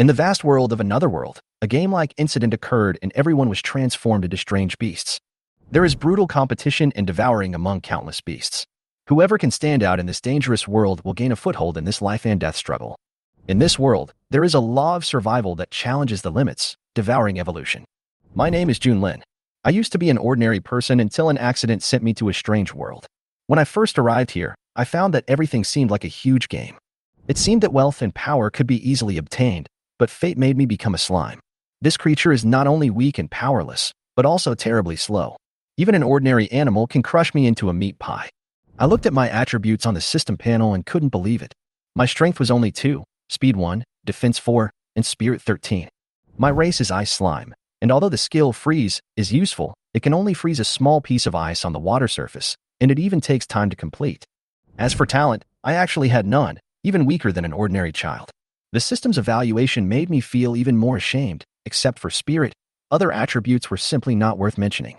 In the vast world of another world, a game-like incident occurred and everyone was transformed into strange beasts. There is brutal competition and devouring among countless beasts. Whoever can stand out in this dangerous world will gain a foothold in this life and death struggle. In this world, there is a law of survival that challenges the limits, devouring evolution. My name is Junlin. I used to be an ordinary person until an accident sent me to a strange world. When I first arrived here, I found that everything seemed like a huge game. It seemed that wealth and power could be easily obtained, but fate made me become a slime. This creature is not only weak and powerless, but also terribly slow. Even an ordinary animal can crush me into a meat pie. I looked at my attributes on the system panel and couldn't believe it. My strength was only 2, speed 1, defense 4, and spirit 13. My race is ice slime, and although the skill freeze is useful, it can only freeze a small piece of ice on the water surface, and it even takes time to complete. As for talent, I actually had none, even weaker than an ordinary child. The system's evaluation made me feel even more ashamed. Except for spirit, other attributes were simply not worth mentioning.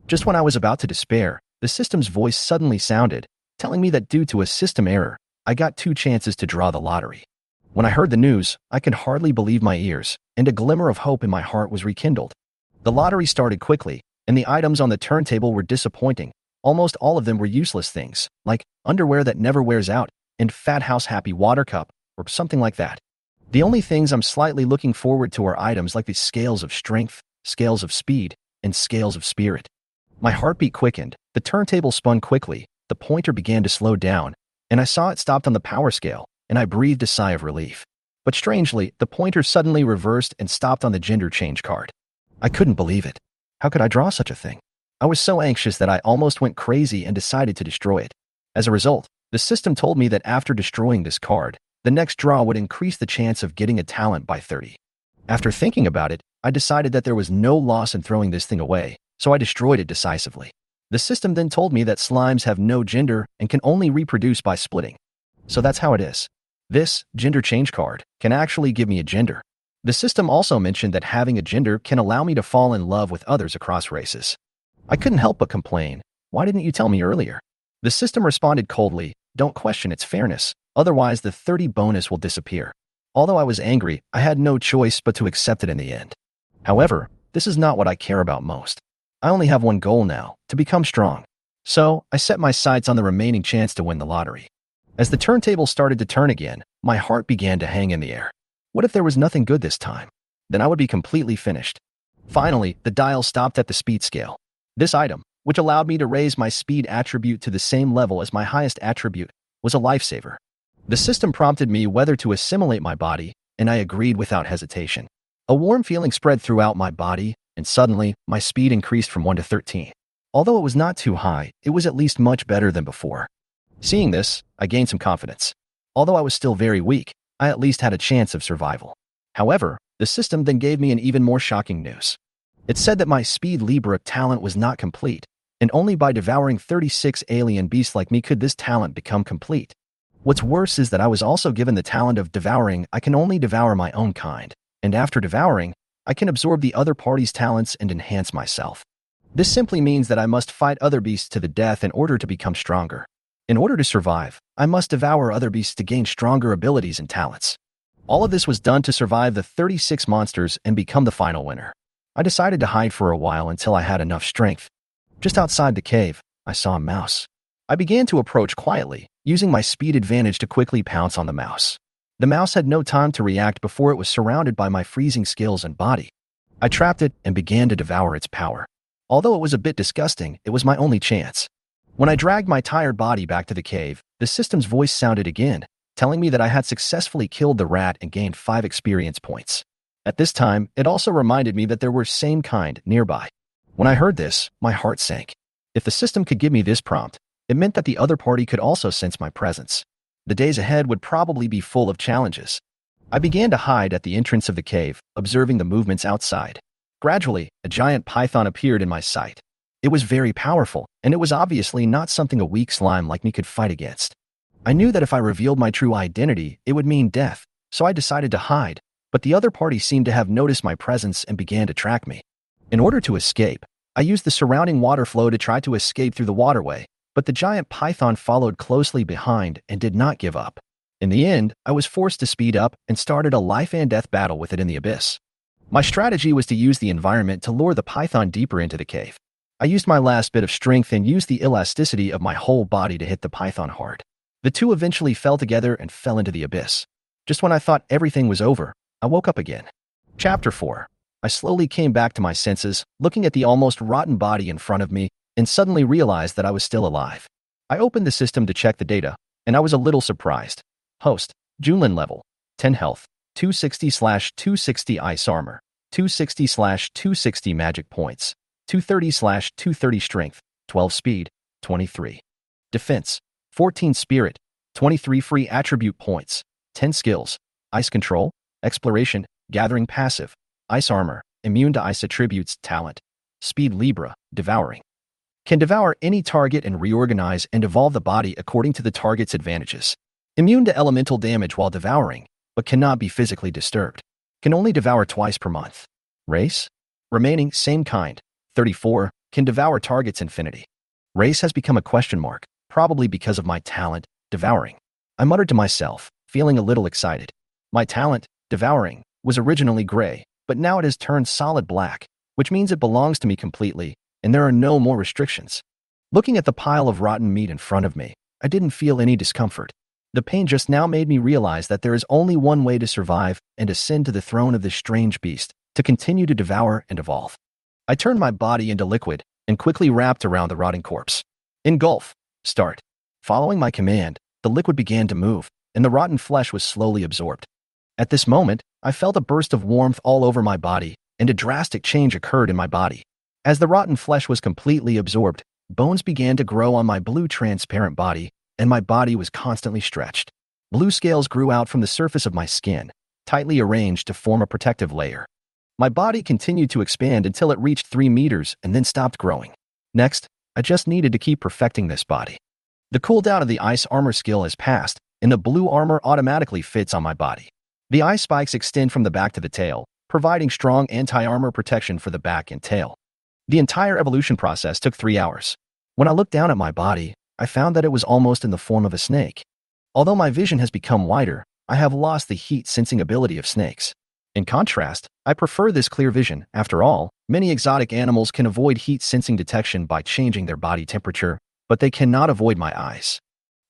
Just when I was about to despair, the system's voice suddenly sounded, telling me that due to a system error, I got 2 chances to draw the lottery. When I heard the news, I could hardly believe my ears, and a glimmer of hope in my heart was rekindled. The lottery started quickly, and the items on the turntable were disappointing. Almost all of them were useless things, like underwear that never wears out, and Fat House Happy Water Cup, or something like that. The only things I'm slightly looking forward to are items like the scales of strength, scales of speed, and scales of spirit. My heartbeat quickened, the turntable spun quickly, the pointer began to slow down, and I saw it stopped on the power scale, and I breathed a sigh of relief. But strangely, the pointer suddenly reversed and stopped on the gender change card. I couldn't believe it. How could I draw such a thing? I was so anxious that I almost went crazy and decided to destroy it. As a result, the system told me that after destroying this card, the next draw would increase the chance of getting a talent by 30. After thinking about it, I decided that there was no loss in throwing this thing away, so I destroyed it decisively. The system then told me that slimes have no gender and can only reproduce by splitting. So that's how it is. This gender change card can actually give me a gender. The system also mentioned that having a gender can allow me to fall in love with others across races. I couldn't help but complain, "Why didn't you tell me earlier?" The system responded coldly, "Don't question its fairness. Otherwise, the 30 bonus will disappear." Although I was angry, I had no choice but to accept it in the end. However, this is not what I care about most. I only have one goal now, to become strong. So, I set my sights on the remaining chance to win the lottery. As the turntable started to turn again, my heart began to hang in the air. What if there was nothing good this time? Then I would be completely finished. Finally, the dial stopped at the speed scale. This item, which allowed me to raise my speed attribute to the same level as my highest attribute, was a lifesaver. The system prompted me whether to assimilate my body, and I agreed without hesitation. A warm feeling spread throughout my body, and suddenly, my speed increased from 1 to 13. Although it was not too high, it was at least much better than before. Seeing this, I gained some confidence. Although I was still very weak, I at least had a chance of survival. However, the system then gave me an even more shocking news. It said that my Speed Libra talent was not complete, and only by devouring 36 alien beasts like me could this talent become complete. What's worse is that I was also given the talent of devouring. I can only devour my own kind, and after devouring, I can absorb the other party's talents and enhance myself. This simply means that I must fight other beasts to the death in order to become stronger. In order to survive, I must devour other beasts to gain stronger abilities and talents. All of this was done to survive the 36 monsters and become the final winner. I decided to hide for a while until I had enough strength. Just outside the cave, I saw a mouse. I began to approach quietly, using my speed advantage to quickly pounce on the mouse. The mouse had no time to react before it was surrounded by my freezing skills and body. I trapped it and began to devour its power. Although it was a bit disgusting, it was my only chance. When I dragged my tired body back to the cave, the system's voice sounded again, telling me that I had successfully killed the rat and gained 5 experience points. At this time, it also reminded me that there were same kind nearby. When I heard this, my heart sank. If the system could give me this prompt, it meant that the other party could also sense my presence. The days ahead would probably be full of challenges. I began to hide at the entrance of the cave, observing the movements outside. Gradually, a giant python appeared in my sight. It was very powerful, and it was obviously not something a weak slime like me could fight against. I knew that if I revealed my true identity, it would mean death, so I decided to hide, but the other party seemed to have noticed my presence and began to track me. In order to escape, I used the surrounding water flow to try to escape through the waterway, but the giant python followed closely behind and did not give up. In the end, I was forced to speed up and started a life-and-death battle with it in the abyss. My strategy was to use the environment to lure the python deeper into the cave. I used my last bit of strength and used the elasticity of my whole body to hit the python hard. The two eventually fell together and fell into the abyss. Just when I thought everything was over, I woke up again. Chapter 4. I slowly came back to my senses, looking at the almost rotten body in front of me, and suddenly realized that I was still alive. I opened the system to check the data, and I was a little surprised. Host, Junlin level, 10 health, 260/260 ice armor, 260/260 magic points, 230/230 strength, 12 speed, 23 defense, 14 spirit, 23 free attribute points, 10 skills, ice control, exploration, gathering passive, ice armor, immune to ice attributes, talent, speed Libra, devouring. Can devour any target and reorganize and evolve the body according to the target's advantages. Immune to elemental damage while devouring, but cannot be physically disturbed. Can only devour twice per month. Race? Remaining, same kind, 34, can devour targets infinity. Race has become a question mark, probably because of my talent, devouring. I muttered to myself, feeling a little excited. My talent, devouring, was originally gray, but now it has turned solid black, which means it belongs to me completely, and there are no more restrictions. Looking at the pile of rotten meat in front of me, I didn't feel any discomfort. The pain just now made me realize that there is only one way to survive and ascend to the throne of this strange beast, to continue to devour and evolve. I turned my body into liquid and quickly wrapped around the rotting corpse. Engulf. Start. Following my command, the liquid began to move, and the rotten flesh was slowly absorbed. At this moment, I felt a burst of warmth all over my body, and a drastic change occurred in my body. As the rotten flesh was completely absorbed, bones began to grow on my blue transparent body, and my body was constantly stretched. Blue scales grew out from the surface of my skin, tightly arranged to form a protective layer. My body continued to expand until it reached 3 meters and then stopped growing. Next, I just needed to keep perfecting this body. The cooldown of the ice armor skill has passed, and the blue armor automatically fits on my body. The ice spikes extend from the back to the tail, providing strong anti-armor protection for the back and tail. The entire evolution process took 3 hours. When I looked down at my body, I found that it was almost in the form of a snake. Although my vision has become wider, I have lost the heat-sensing ability of snakes. In contrast, I prefer this clear vision. After all, many exotic animals can avoid heat-sensing detection by changing their body temperature, but they cannot avoid my eyes.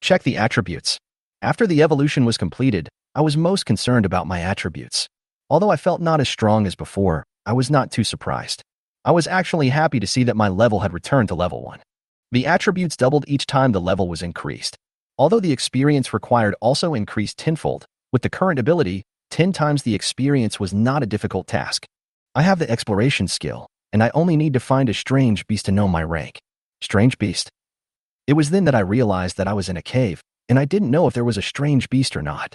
Check the attributes. After the evolution was completed, I was most concerned about my attributes. Although I felt not as strong as before, I was not too surprised. I was actually happy to see that my level had returned to level 1. The attributes doubled each time the level was increased. Although the experience required also increased tenfold, with the current ability, 10 times the experience was not a difficult task. I have the exploration skill, and I only need to find a strange beast to know my rank. Strange beast. It was then that I realized that I was in a cave, and I didn't know if there was a strange beast or not.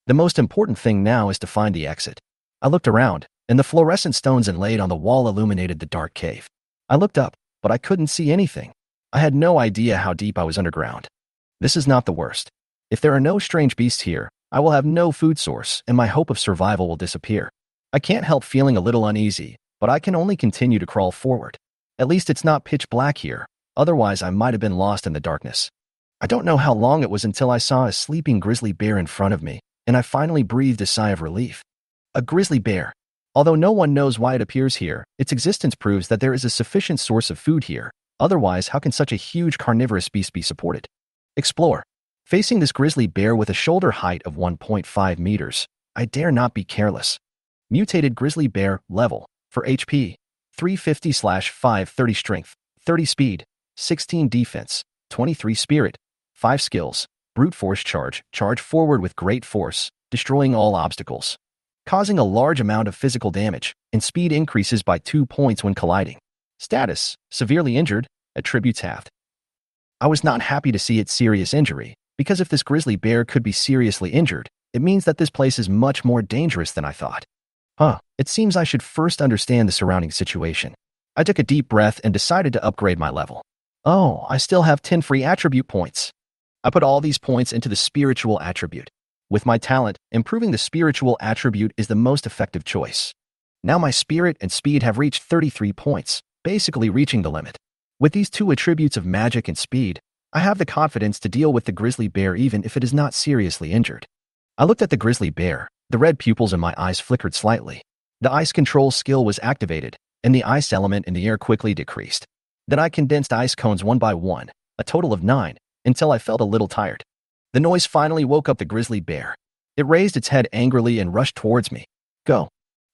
The most important thing now is to find the exit. I looked around, and the fluorescent stones inlaid on the wall illuminated the dark cave. I looked up, but I couldn't see anything. I had no idea how deep I was underground. This is not the worst. If there are no strange beasts here, I will have no food source, and my hope of survival will disappear. I can't help feeling a little uneasy, but I can only continue to crawl forward. At least it's not pitch black here, otherwise I might have been lost in the darkness. I don't know how long it was until I saw a sleeping grizzly bear in front of me, and I finally breathed a sigh of relief. A grizzly bear. Although no one knows why it appears here, its existence proves that there is a sufficient source of food here. Otherwise, how can such a huge carnivorous beast be supported? Explore. Facing this grizzly bear with a shoulder height of 1.5 meters, I dare not be careless. Mutated grizzly bear, level, for HP, 350/530 strength, 30 speed, 16 defense, 23 spirit, 5 skills, brute force charge forward with great force, destroying all obstacles, causing a large amount of physical damage, and speed increases by 2 points when colliding. Status, severely injured, attributes halved. I was not happy to see its serious injury, because if this grizzly bear could be seriously injured, it means that this place is much more dangerous than I thought. It seems I should first understand the surrounding situation. I took a deep breath and decided to upgrade my level. Oh, I still have 10 free attribute points. I put all these points into the spiritual attribute. With my talent, improving the spiritual attribute is the most effective choice. Now my spirit and speed have reached 33 points, basically reaching the limit. With these two attributes of magic and speed, I have the confidence to deal with the grizzly bear even if it is not seriously injured. I looked at the grizzly bear. The red pupils in my eyes flickered slightly. The ice control skill was activated, and the ice element in the air quickly decreased. Then I condensed ice cones one by one, a total of 9, until I felt a little tired. The noise finally woke up the grizzly bear. It raised its head angrily and rushed towards me. Go.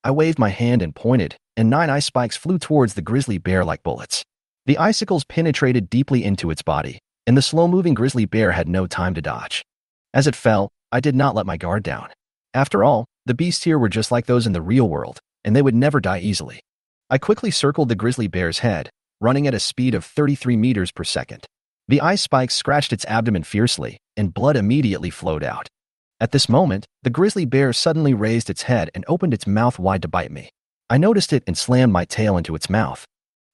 I waved my hand and pointed, and 9 ice spikes flew towards the grizzly bear like bullets. The icicles penetrated deeply into its body, and the slow-moving grizzly bear had no time to dodge. As it fell, I did not let my guard down. After all, the beasts here were just like those in the real world, and they would never die easily. I quickly circled the grizzly bear's head, running at a speed of 33 meters per second. The ice spikes scratched its abdomen fiercely, and blood immediately flowed out. At this moment, the grizzly bear suddenly raised its head and opened its mouth wide to bite me. I noticed it and slammed my tail into its mouth.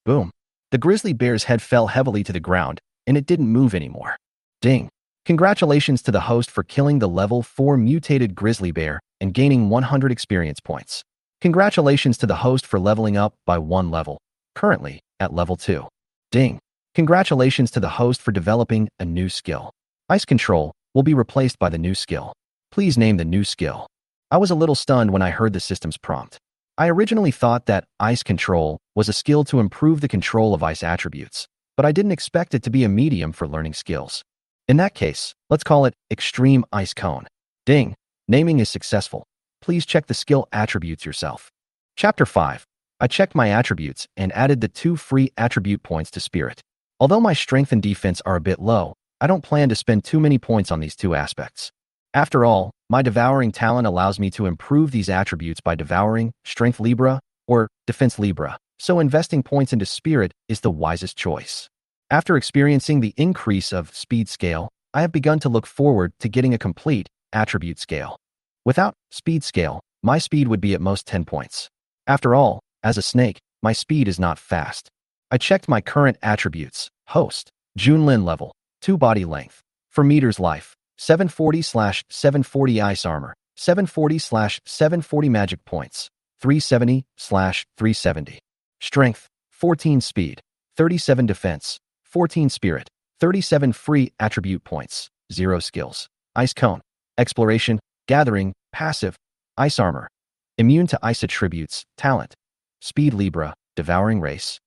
Boom. The grizzly bear's head fell heavily to the ground, and it didn't move anymore. Ding. Congratulations to the host for killing the level 4 mutated grizzly bear and gaining 100 experience points. Congratulations to the host for leveling up by 1 level, currently at level 2. Ding. Congratulations to the host for developing a new skill. Ice control will be replaced by the new skill. Please name the new skill. I was a little stunned when I heard the system's prompt. I originally thought that ice control was a skill to improve the control of ice attributes, but I didn't expect it to be a medium for learning skills. In that case, let's call it Extreme Ice Cone. Ding. Naming is successful. Please check the skill attributes yourself. Chapter 5. I checked my attributes and added the 2 free attribute points to Spirit. Although my strength and defense are a bit low, I don't plan to spend too many points on these 2 aspects. After all, my Devouring talent allows me to improve these attributes by Devouring, Strength Libra, or Defense Libra, so investing points into Spirit is the wisest choice. After experiencing the increase of Speed Scale, I have begun to look forward to getting a complete Attribute Scale. Without Speed Scale, my speed would be at most 10 points. After all, as a snake, my speed is not fast. I checked my current attributes. Host, Junlin level, 2 body length, for meters life, 740/740 ice armor, 740/740 magic points, 370/370. Strength, 14 speed, 37 defense, 14 spirit, 37 free attribute points, 0 skills. Ice cone, exploration, gathering, passive, ice armor, immune to ice attributes, talent, speed Libra, devouring race.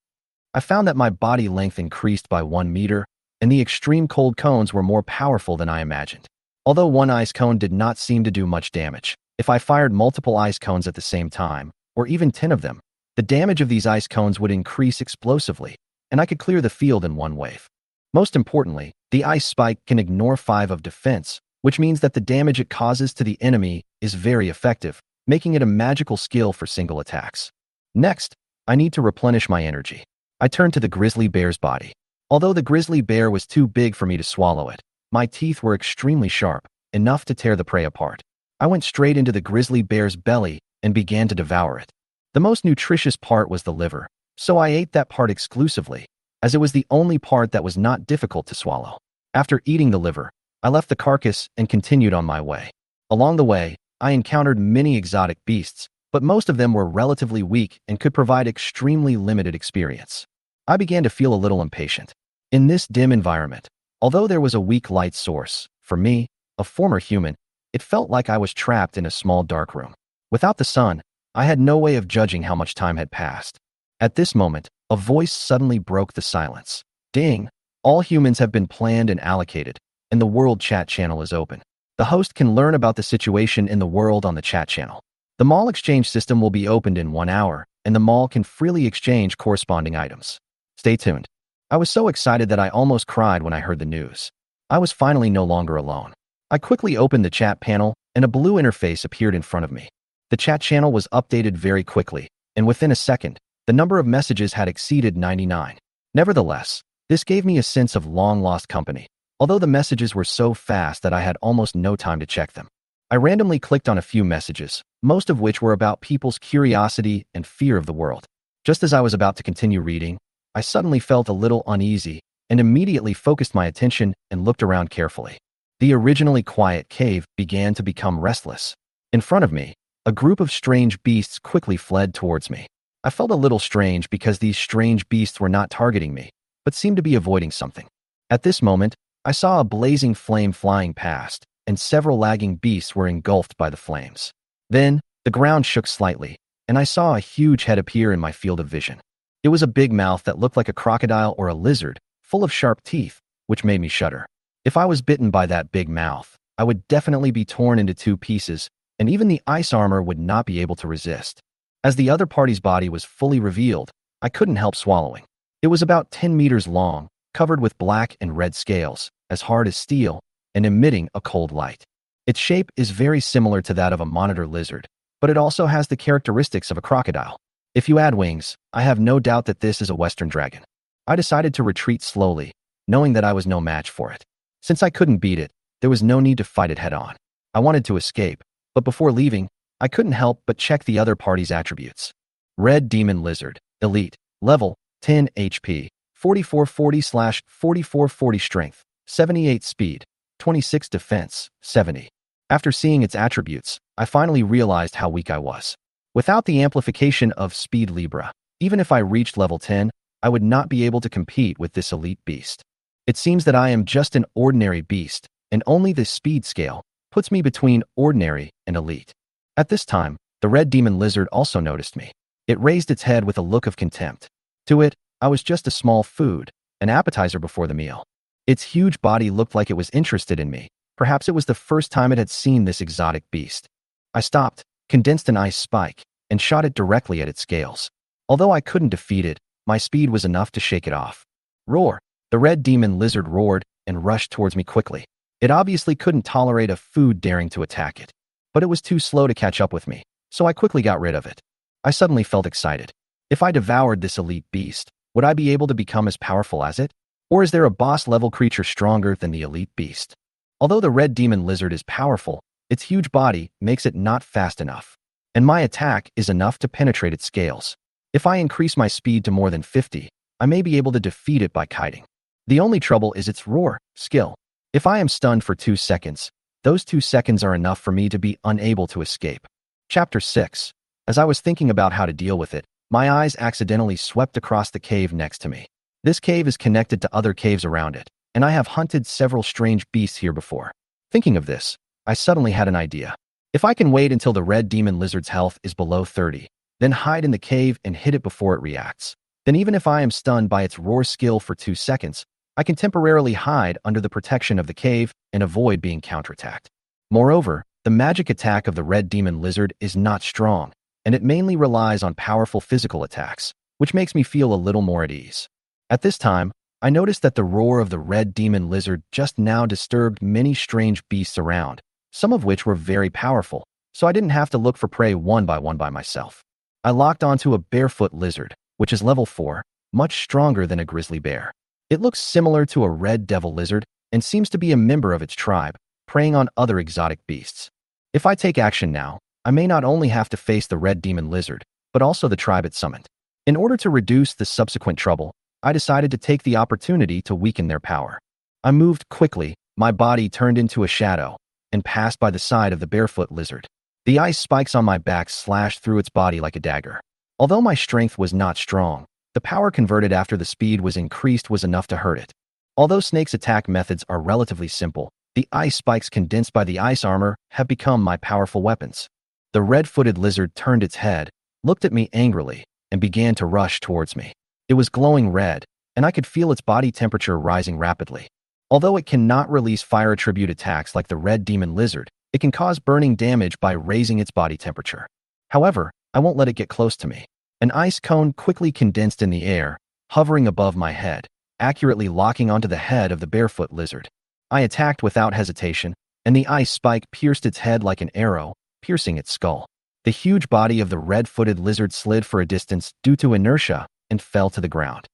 I found that my body length increased by 1 meter, and the extreme cold cones were more powerful than I imagined. Although 1 ice cone did not seem to do much damage, if I fired multiple ice cones at the same time, or even 10 of them, the damage of these ice cones would increase explosively, and I could clear the field in 1 wave. Most importantly, the ice spike can ignore 5 of defense, which means that the damage it causes to the enemy is very effective, making it a magical skill for single attacks. Next, I need to replenish my energy. I turned to the grizzly bear's body. Although the grizzly bear was too big for me to swallow it, my teeth were extremely sharp, enough to tear the prey apart. I went straight into the grizzly bear's belly and began to devour it. The most nutritious part was the liver, so I ate that part exclusively, as it was the only part that was not difficult to swallow. After eating the liver, I left the carcass and continued on my way. Along the way, I encountered many exotic beasts, but most of them were relatively weak and could provide extremely limited experience. I began to feel a little impatient. In this dim environment, although there was a weak light source, for me, a former human, it felt like I was trapped in a small dark room. Without the sun, I had no way of judging how much time had passed. At this moment, a voice suddenly broke the silence. Ding! All humans have been planned and allocated, and the world chat channel is open. The host can learn about the situation in the world on the chat channel. The mall exchange system will be opened in 1 hour, and the mall can freely exchange corresponding items. Stay tuned. I was so excited that I almost cried when I heard the news. I was finally no longer alone. I quickly opened the chat panel, and a blue interface appeared in front of me. The chat channel was updated very quickly, and within a second, the number of messages had exceeded 99. Nevertheless, this gave me a sense of long-lost company, although the messages were so fast that I had almost no time to check them. I randomly clicked on a few messages, most of which were about people's curiosity and fear of the world. Just as I was about to continue reading, I suddenly felt a little uneasy and immediately focused my attention and looked around carefully. The originally quiet cave began to become restless. In front of me, a group of strange beasts quickly fled towards me. I felt a little strange because these strange beasts were not targeting me, but seemed to be avoiding something. At this moment, I saw a blazing flame flying past, and several lagging beasts were engulfed by the flames. Then, the ground shook slightly, and I saw a huge head appear in my field of vision. It was a big mouth that looked like a crocodile or a lizard, full of sharp teeth, which made me shudder. If I was bitten by that big mouth, I would definitely be torn into two pieces, and even the ice armor would not be able to resist. As the other party's body was fully revealed, I couldn't help swallowing. It was about 10 meters long, covered with black and red scales, as hard as steel, and emitting a cold light. Its shape is very similar to that of a monitor lizard, but it also has the characteristics of a crocodile. If you add wings, I have no doubt that this is a Western dragon. I decided to retreat slowly, knowing that I was no match for it. Since I couldn't beat it, there was no need to fight it head-on. I wanted to escape, but before leaving, I couldn't help but check the other party's attributes. Red Demon Lizard, Elite, Level, 10 HP, 4440/4440 Strength, 78 Speed, 26 Defense, 70. After seeing its attributes, I finally realized how weak I was. Without the amplification of Speed Libra, even if I reached level 10, I would not be able to compete with this elite beast. It seems that I am just an ordinary beast, and only this speed scale puts me between ordinary and elite. At this time, the Red Demon Lizard also noticed me. It raised its head with a look of contempt. To it, I was just a small food, an appetizer before the meal. Its huge body looked like it was interested in me. Perhaps it was the first time it had seen this exotic beast. I stopped, condensed an ice spike, and shot it directly at its scales. Although I couldn't defeat it, my speed was enough to shake it off. Roar! The Red Demon Lizard roared and rushed towards me quickly. It obviously couldn't tolerate a food daring to attack it. But it was too slow to catch up with me, so I quickly got rid of it. I suddenly felt excited. If I devoured this elite beast, would I be able to become as powerful as it? Or is there a boss-level creature stronger than the elite beast? Although the Red Demon Lizard is powerful, its huge body makes it not fast enough, and my attack is enough to penetrate its scales. If I increase my speed to more than 50, I may be able to defeat it by kiting. The only trouble is its roar skill. If I am stunned for 2 seconds, those 2 seconds are enough for me to be unable to escape. Chapter 6. As I was thinking about how to deal with it, my eyes accidentally swept across the cave next to me. This cave is connected to other caves around it, and I have hunted several strange beasts here before. Thinking of this, I suddenly had an idea. If I can wait until the Red Demon Lizard's health is below 30, then hide in the cave and hit it before it reacts, then even if I am stunned by its roar skill for 2 seconds, I can temporarily hide under the protection of the cave and avoid being counterattacked. Moreover, the magic attack of the Red Demon Lizard is not strong, and it mainly relies on powerful physical attacks, which makes me feel a little more at ease. At this time, I noticed that the roar of the Red Demon Lizard just now disturbed many strange beasts around, some of which were very powerful, so I didn't have to look for prey one by myself. I locked onto a barefoot lizard, which is level 4, much stronger than a grizzly bear. It looks similar to a red devil lizard and seems to be a member of its tribe, preying on other exotic beasts. If I take action now, I may not only have to face the Red Demon Lizard, but also the tribe it summoned. In order to reduce the subsequent trouble, I decided to take the opportunity to weaken their power. I moved quickly, my body turned into a shadow, and passed by the side of the barefoot lizard. The ice spikes on my back slashed through its body like a dagger. Although my strength was not strong, the power converted after the speed was increased was enough to hurt it. Although Snake's attack methods are relatively simple, the ice spikes condensed by the ice armor have become my powerful weapons. The red-footed lizard turned its head, looked at me angrily, and began to rush towards me. It was glowing red, and I could feel its body temperature rising rapidly. Although it cannot release fire attribute attacks like the Red Demon Lizard, it can cause burning damage by raising its body temperature. However, I won't let it get close to me. An ice cone quickly condensed in the air, hovering above my head, accurately locking onto the head of the barefoot lizard. I attacked without hesitation, and the ice spike pierced its head like an arrow, piercing its skull. The huge body of the red-footed lizard slid for a distance due to inertia and fell to the ground.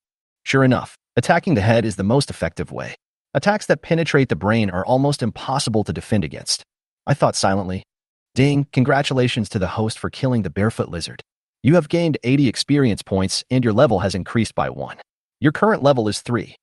Sure enough, attacking the head is the most effective way. Attacks that penetrate the brain are almost impossible to defend against. I thought silently. Ding, congratulations to the host for killing the barefoot lizard. You have gained 80 experience points and your level has increased by 1. Your current level is 3.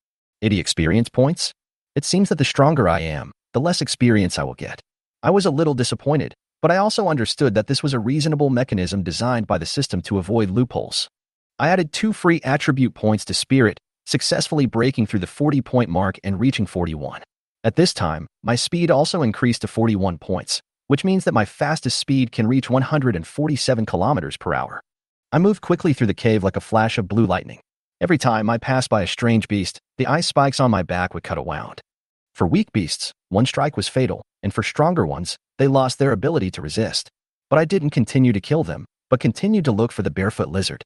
80 experience points? It seems that the stronger I am, the less experience I will get. I was a little disappointed, but I also understood that this was a reasonable mechanism designed by the system to avoid loopholes. I added 2 free attribute points to Spirit, successfully breaking through the 40-point mark and reaching 41. At this time, my speed also increased to 41 points, which means that my fastest speed can reach 147 kilometers per hour. I moved quickly through the cave like a flash of blue lightning. Every time I passed by a strange beast, the ice spikes on my back would cut a wound. For weak beasts, one strike was fatal, and for stronger ones, they lost their ability to resist. But I didn't continue to kill them, but continued to look for the barefoot lizard.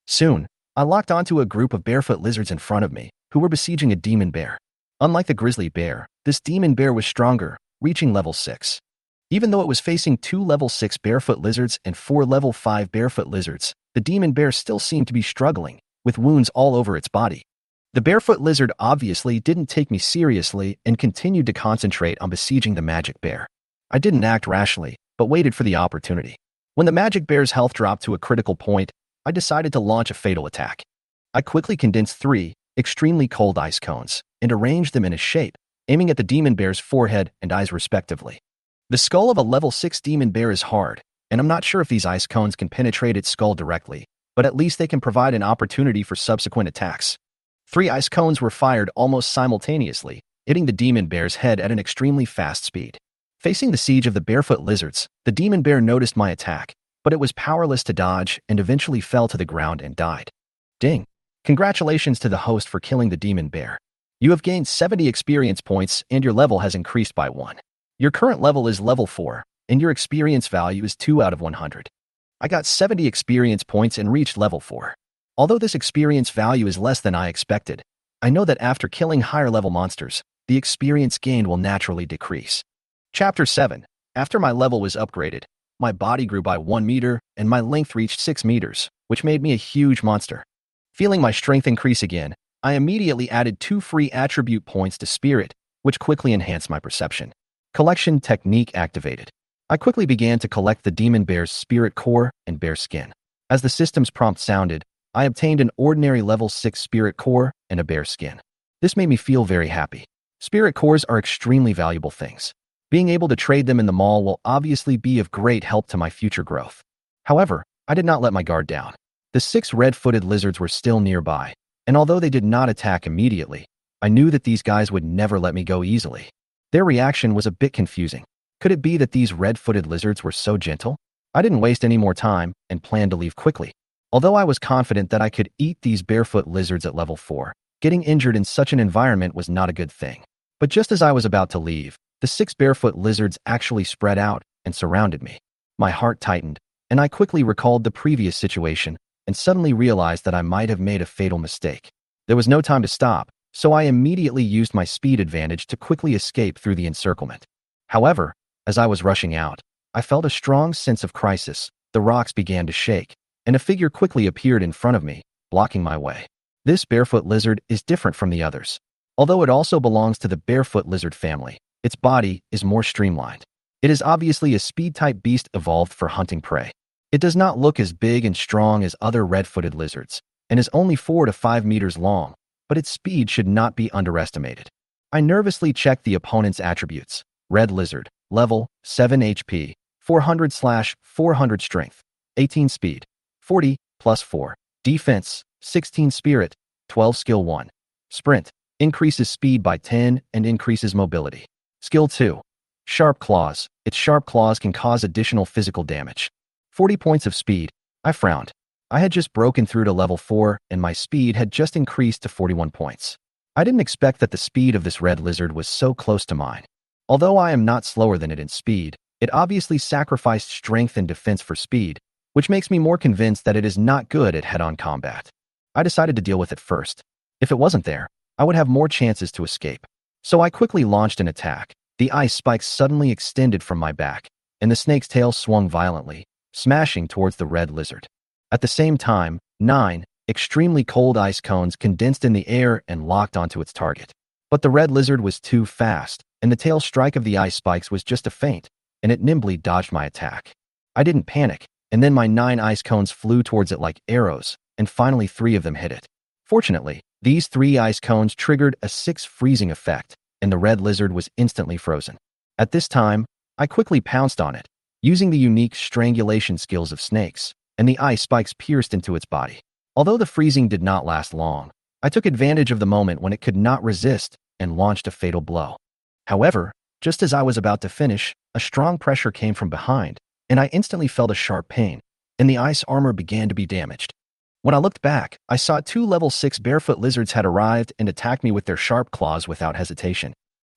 Soon, I locked onto a group of barefoot lizards in front of me, who were besieging a demon bear. Unlike the grizzly bear, this demon bear was stronger, reaching level 6. Even though it was facing 2 level 6 barefoot lizards and 4 level 5 barefoot lizards, the demon bear still seemed to be struggling, with wounds all over its body. The barefoot lizard obviously didn't take me seriously and continued to concentrate on besieging the magic bear. I didn't act rashly, but waited for the opportunity. When the magic bear's health dropped to a critical point, I decided to launch a fatal attack. I quickly condensed 3 extremely cold ice cones and arranged them in a shape, aiming at the demon bear's forehead and eyes respectively. The skull of a level 6 demon bear is hard, and I'm not sure if these ice cones can penetrate its skull directly, but at least they can provide an opportunity for subsequent attacks. 3 ice cones were fired almost simultaneously, hitting the demon bear's head at an extremely fast speed. Facing the siege of the barefoot lizards, the demon bear noticed my attack, but it was powerless to dodge and eventually fell to the ground and died. Ding! Congratulations to the host for killing the demon bear. You have gained 70 experience points and your level has increased by 1. Your current level is level 4, and your experience value is 2 out of 100. I got 70 experience points and reached level 4. Although this experience value is less than I expected, I know that after killing higher-level monsters, the experience gained will naturally decrease. Chapter 7. After my level was upgraded, my body grew by 1 meter and my length reached 6 meters, which made me a huge monster. Feeling my strength increase again, I immediately added 2 free attribute points to Spirit, which quickly enhanced my perception. Collection technique activated. I quickly began to collect the demon bear's spirit core and bear skin. As the system's prompt sounded, I obtained an ordinary level 6 spirit core and a bear skin. This made me feel very happy. Spirit cores are extremely valuable things. Being able to trade them in the mall will obviously be of great help to my future growth. However, I did not let my guard down. The 6 red-footed lizards were still nearby, and although they did not attack immediately, I knew that these guys would never let me go easily. Their reaction was a bit confusing. Could it be that these red-footed lizards were so gentle? I didn't waste any more time and planned to leave quickly. Although I was confident that I could eat these barefoot lizards at level 4, getting injured in such an environment was not a good thing. But just as I was about to leave, the 6 barefoot lizards actually spread out and surrounded me. My heart tightened, and I quickly recalled the previous situation and suddenly realized that I might have made a fatal mistake. There was no time to stop, so I immediately used my speed advantage to quickly escape through the encirclement. However, as I was rushing out, I felt a strong sense of crisis. The rocks began to shake, and a figure quickly appeared in front of me, blocking my way. This barefoot lizard is different from the others. Although it also belongs to the barefoot lizard family, its body is more streamlined. It is obviously a speed-type beast evolved for hunting prey. It does not look as big and strong as other red-footed lizards, and is only 4 to 5 meters long, but its speed should not be underestimated. I nervously checked the opponent's attributes. Red lizard, level, 7 HP, 400/400 strength, 18 speed, 40 plus 4, defense, 16 spirit, 12 skill 1. Sprint, increases speed by 10 and increases mobility. Skill 2. Sharp claws, its sharp claws can cause additional physical damage. 40 points of speed. I frowned. I had just broken through to level 4 and my speed had just increased to 41 points. I didn't expect that the speed of this red lizard was so close to mine. Although I am not slower than it in speed, it obviously sacrificed strength and defense for speed, which makes me more convinced that it is not good at head-on combat. I decided to deal with it first. If it wasn't there, I would have more chances to escape. So I quickly launched an attack. The ice spikes suddenly extended from my back, and the snake's tail swung violently, smashing towards the red lizard. At the same time, 9 extremely cold ice cones condensed in the air and locked onto its target. But the red lizard was too fast, and the tail strike of the ice spikes was just a feint, and it nimbly dodged my attack. I didn't panic, and then my 9 ice cones flew towards it like arrows, and finally 3 of them hit it. Fortunately, these 3 ice cones triggered a 6 freezing effect, and the red lizard was instantly frozen. At this time, I quickly pounced on it, using the unique strangulation skills of snakes, and the ice spikes pierced into its body. Although the freezing did not last long, I took advantage of the moment when it could not resist and launched a fatal blow. However, just as I was about to finish, a strong pressure came from behind, and I instantly felt a sharp pain, and the ice armor began to be damaged. When I looked back, I saw 2 level 6 barefoot lizards had arrived and attacked me with their sharp claws without hesitation.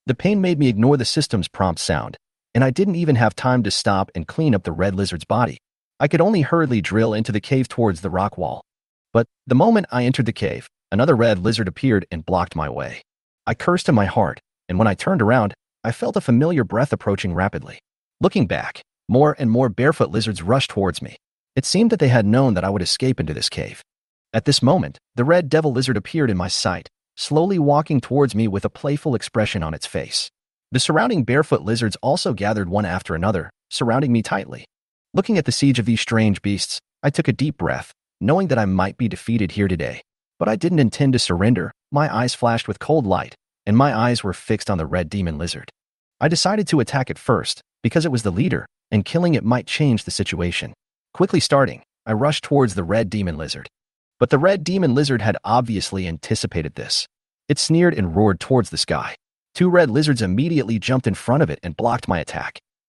The pain made me ignore the system's prompt sound, and I didn't even have time to stop and clean up the red lizard's body. I could only hurriedly drill into the cave towards the rock wall. But the moment I entered the cave, another red lizard appeared and blocked my way. I cursed in my heart, and when I turned around, I felt a familiar breath approaching rapidly. Looking back, more and more barefoot lizards rushed towards me. It seemed that they had known that I would escape into this cave. At this moment, the red devil lizard appeared in my sight, slowly walking towards me with a playful expression on its face. The surrounding barefoot lizards also gathered one after another, surrounding me tightly. Looking at the siege of these strange beasts, I took a deep breath, knowing that I might be defeated here today. But I didn't intend to surrender. My eyes flashed with cold light, and my eyes were fixed on the red demon lizard. I decided to attack it first, because it was the leader, and killing it might change the situation. Quickly starting, I rushed towards the red demon lizard. But the red demon lizard had obviously anticipated this. It sneered and roared towards the sky. 2 red lizards immediately jumped in front of it and blocked my attack.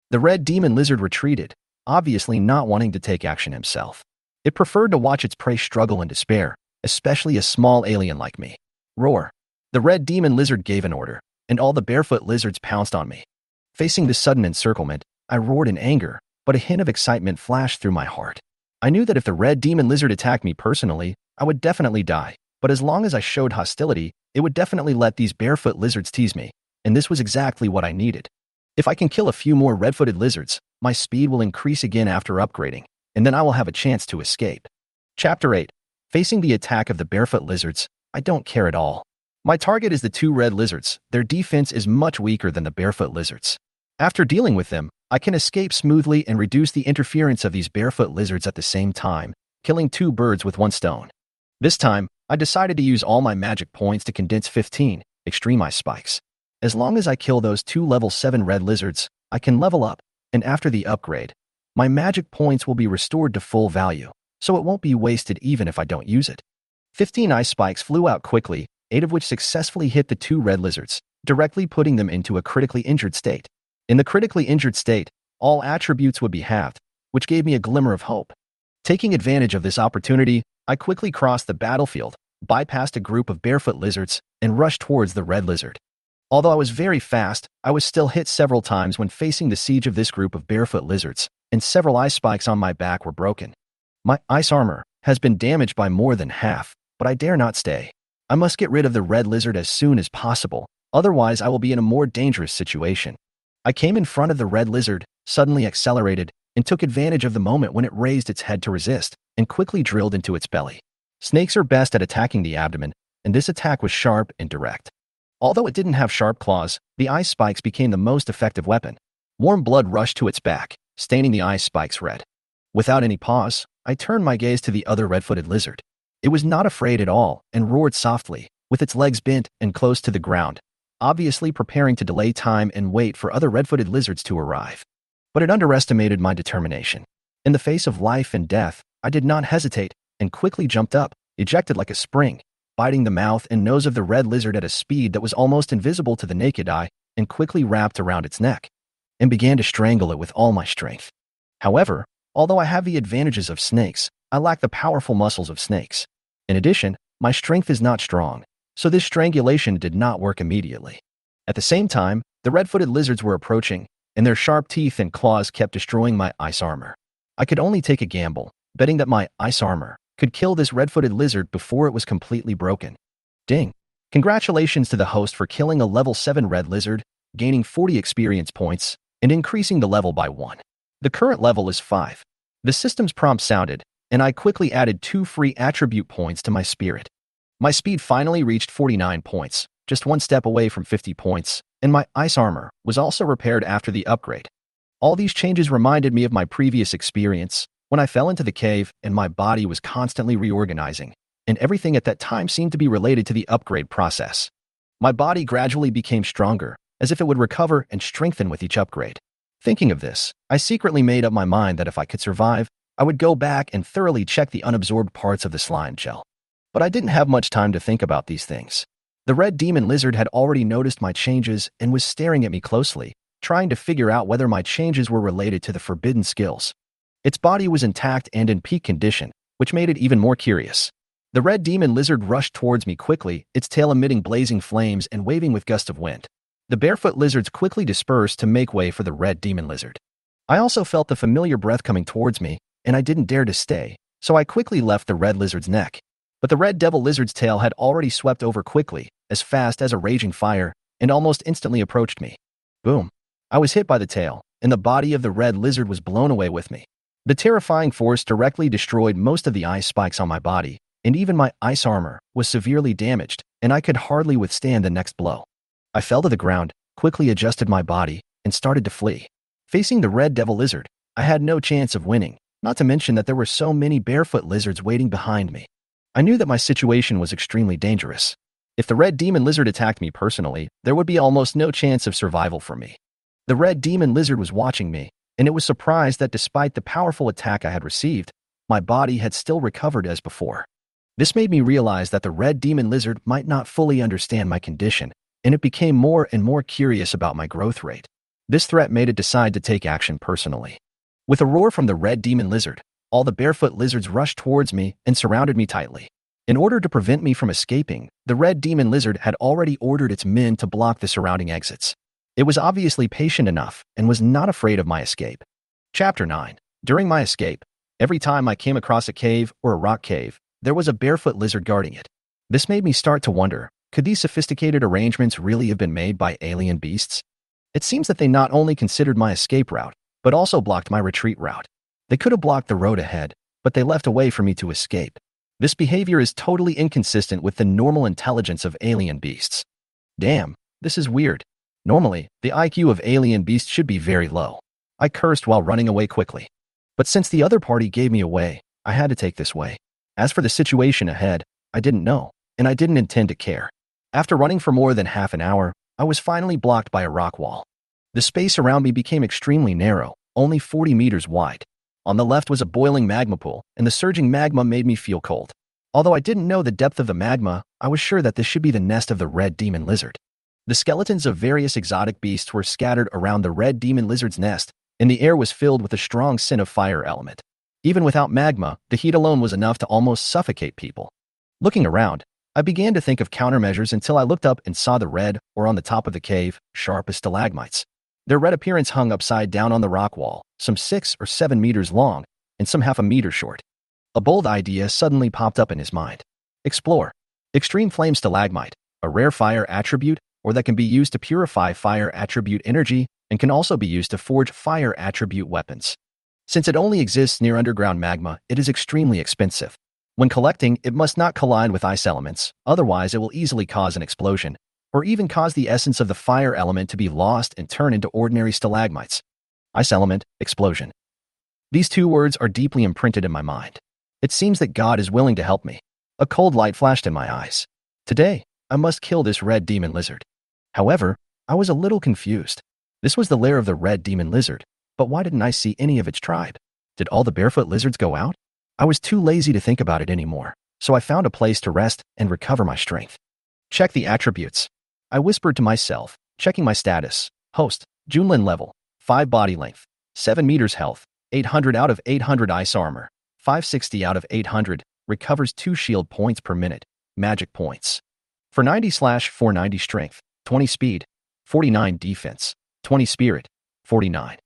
The red demon lizard retreated, obviously not wanting to take action himself. It preferred to watch its prey struggle in despair, especially a small alien like me. Roar. The red demon lizard gave an order, and all the barefoot lizards pounced on me. Facing this sudden encirclement, I roared in anger, but a hint of excitement flashed through my heart. I knew that if the red demon lizard attacked me personally, I would definitely die, but as long as I showed hostility, it would definitely let these barefoot lizards tease me, and this was exactly what I needed. If I can kill a few more red-footed lizards, my speed will increase again after upgrading, and then I will have a chance to escape. Chapter 8. Facing the attack of the barefoot lizards, I don't care at all. My target is the 2 red lizards. Their defense is much weaker than the barefoot lizards. After dealing with them, I can escape smoothly and reduce the interference of these barefoot lizards at the same time, killing 2 birds with 1 stone. This time, I decided to use all my magic points to condense 15 extreme ice spikes. As long as I kill those 2 level 7 red lizards, I can level up, and after the upgrade, my magic points will be restored to full value, so it won't be wasted even if I don't use it. 15 ice spikes flew out quickly, 8 of which successfully hit the 2 red lizards, directly putting them into a critically injured state. In the critically injured state, all attributes would be halved, which gave me a glimmer of hope. Taking advantage of this opportunity, I quickly crossed the battlefield, bypassed a group of barefoot lizards, and rushed towards the red lizard. Although I was very fast, I was still hit several times when facing the siege of this group of barefoot lizards, and several ice spikes on my back were broken. My ice armor has been damaged by more than half, but I dare not stay. I must get rid of the red lizard as soon as possible, otherwise I will be in a more dangerous situation. I came in front of the red lizard, suddenly accelerated, and took advantage of the moment when it raised its head to resist, and quickly drilled into its belly. Snakes are best at attacking the abdomen, and this attack was sharp and direct. Although it didn't have sharp claws, the ice spikes became the most effective weapon. Warm blood rushed to its back, staining the ice spikes red. Without any pause, I turned my gaze to the other red-footed lizard. It was not afraid at all and roared softly, with its legs bent and close to the ground, obviously preparing to delay time and wait for other red-footed lizards to arrive. But it underestimated my determination. In the face of life and death, I did not hesitate and quickly jumped up, ejected like a spring, biting the mouth and nose of the red lizard at a speed that was almost invisible to the naked eye, and quickly wrapped around its neck, and began to strangle it with all my strength. However, although I have the advantages of snakes, I lack the powerful muscles of snakes. In addition, my strength is not strong, so this strangulation did not work immediately. At the same time, the red-footed lizards were approaching, and their sharp teeth and claws kept destroying my ice armor. I could only take a gamble, betting that my ice armor could kill this red-footed lizard before it was completely broken. Ding! Congratulations to the host for killing a level 7 red lizard, gaining 40 experience points, and increasing the level by 1. The current level is 5. The system's prompt sounded, and I quickly added 2 free attribute points to my spirit. My speed finally reached 49 points, just 1 step away from 50 points, and my ice armor was also repaired after the upgrade. All these changes reminded me of my previous experience, when I fell into the cave and my body was constantly reorganizing, and everything at that time seemed to be related to the upgrade process. My body gradually became stronger, as if it would recover and strengthen with each upgrade. Thinking of this, I secretly made up my mind that if I could survive, I would go back and thoroughly check the unabsorbed parts of the slime gel. But I didn't have much time to think about these things. The red demon lizard had already noticed my changes and was staring at me closely, trying to figure out whether my changes were related to the forbidden skills. Its body was intact and in peak condition, which made it even more curious. The red demon lizard rushed towards me quickly, its tail emitting blazing flames and waving with gusts of wind. The barefoot lizards quickly dispersed to make way for the red demon lizard. I also felt the familiar breath coming towards me, and I didn't dare to stay, so I quickly left the red lizard's neck. But the red devil lizard's tail had already swept over quickly, as fast as a raging fire, and almost instantly approached me. Boom. I was hit by the tail, and the body of the red lizard was blown away with me. The terrifying force directly destroyed most of the ice spikes on my body, and even my ice armor was severely damaged, and I could hardly withstand the next blow. I fell to the ground, quickly adjusted my body, and started to flee. Facing the red devil lizard, I had no chance of winning, not to mention that there were so many barefoot lizards waiting behind me. I knew that my situation was extremely dangerous. If the red demon lizard attacked me personally, there would be almost no chance of survival for me. The red demon lizard was watching me, and it was surprised that despite the powerful attack I had received, my body had still recovered as before. This made me realize that the red demon lizard might not fully understand my condition, and it became more and more curious about my growth rate. This threat made it decide to take action personally. With a roar from the red demon lizard, all the barefoot lizards rushed towards me and surrounded me tightly. In order to prevent me from escaping, the red demon lizard had already ordered its men to block the surrounding exits. It was obviously patient enough and was not afraid of my escape. Chapter 9. During my escape, every time I came across a cave or a rock cave, there was a barefoot lizard guarding it. This made me start to wonder, could these sophisticated arrangements really have been made by alien beasts? It seems that they not only considered my escape route, but also blocked my retreat route. They could have blocked the road ahead, but they left a way for me to escape. This behavior is totally inconsistent with the normal intelligence of alien beasts. Damn, this is weird. Normally, the IQ of alien beasts should be very low. I cursed while running away quickly. But since the other party gave me away, I had to take this way. As for the situation ahead, I didn't know, and I didn't intend to care. After running for more than half an hour, I was finally blocked by a rock wall. The space around me became extremely narrow, only 40 meters wide. On the left was a boiling magma pool, and the surging magma made me feel cold. Although I didn't know the depth of the magma, I was sure that this should be the nest of the red demon lizard. The skeletons of various exotic beasts were scattered around the red demon lizard's nest, and the air was filled with a strong scent of fire element. Even without magma, the heat alone was enough to almost suffocate people. Looking around, I began to think of countermeasures until I looked up and saw the red, or on the top of the cave, sharp as stalagmites. Their red appearance hung upside down on the rock wall, some 6 or 7 meters long, and some half a meter short. A bold idea suddenly popped up in his mind. Explore. Extreme Flame Stalagmite, a rare fire attribute, or that can be used to purify fire attribute energy and can also be used to forge fire attribute weapons. Since it only exists near underground magma, it is extremely expensive. When collecting, it must not collide with ice elements, otherwise it will easily cause an explosion, or even cause the essence of the fire element to be lost and turn into ordinary stalagmites. Ice element, explosion. These two words are deeply imprinted in my mind. It seems that God is willing to help me. A cold light flashed in my eyes. Today, I must kill this red demon lizard. However, I was a little confused. This was the lair of the red demon lizard, but why didn't I see any of its tribe? Did all the barefoot lizards go out? I was too lazy to think about it anymore, so I found a place to rest and recover my strength. Check the attributes. I whispered to myself, checking my status. Host, Junlin level, 5 body length, 7 meters health, 800 out of 800 ice armor, 560 out of 800, recovers 2 shield points per minute, magic points. For 90/490 strength, 20 speed, 49 defense, 20 spirit, 49.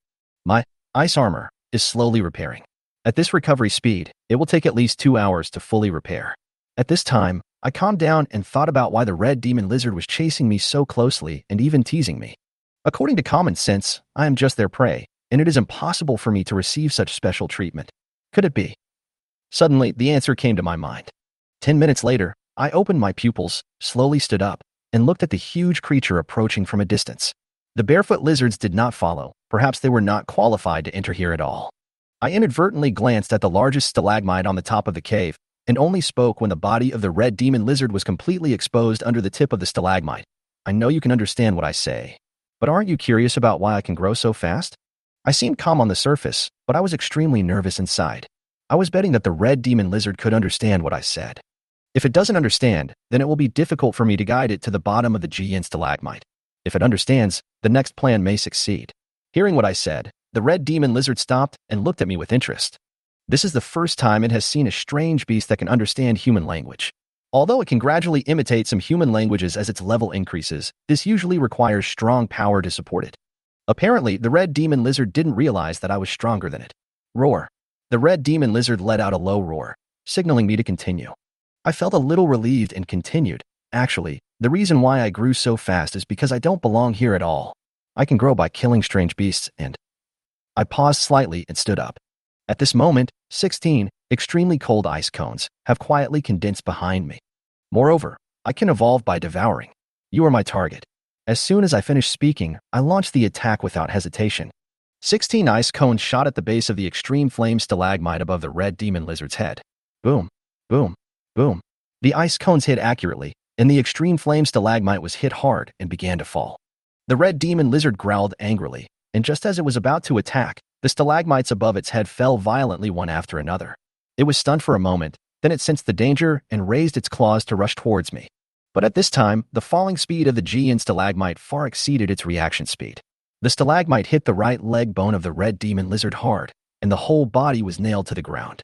My ice armor is slowly repairing. At this recovery speed, it will take at least 2 hours to fully repair. At this time, I calmed down and thought about why the red demon lizard was chasing me so closely and even teasing me. According to common sense, I am just their prey, and it is impossible for me to receive such special treatment. Could it be? Suddenly, the answer came to my mind. 10 minutes later, I opened my pupils, slowly stood up, and looked at the huge creature approaching from a distance. The barefoot lizards did not follow. Perhaps they were not qualified to enter here at all. I inadvertently glanced at the largest stalagmite on the top of the cave, and only spoke when the body of the red demon lizard was completely exposed under the tip of the stalagmite. I know you can understand what I say, but aren't you curious about why I can grow so fast? I seemed calm on the surface, but I was extremely nervous inside. I was betting that the red demon lizard could understand what I said. If it doesn't understand, then it will be difficult for me to guide it to the bottom of the Junlin stalagmite. If it understands, the next plan may succeed. Hearing what I said, the red demon lizard stopped and looked at me with interest. This is the first time it has seen a strange beast that can understand human language. Although it can gradually imitate some human languages as its level increases, this usually requires strong power to support it. Apparently, the red demon lizard didn't realize that I was stronger than it. Roar. The red demon lizard let out a low roar, signaling me to continue. I felt a little relieved and continued. Actually, the reason why I grew so fast is because I don't belong here at all. I can grow by killing strange beasts and... I paused slightly and stood up. At this moment, 16 extremely cold ice cones have quietly condensed behind me. Moreover, I can evolve by devouring. You are my target. As soon as I finished speaking, I launched the attack without hesitation. 16 ice cones shot at the base of the extreme flame stalagmite above the red demon lizard's head. Boom, boom, boom. The ice cones hit accurately, and the extreme flame stalagmite was hit hard and began to fall. The red demon lizard growled angrily, and just as it was about to attack, the stalagmites above its head fell violently one after another. It was stunned for a moment, then it sensed the danger and raised its claws to rush towards me. But at this time, the falling speed of the Junlin stalagmite far exceeded its reaction speed. The stalagmite hit the right leg bone of the red demon lizard hard, and the whole body was nailed to the ground.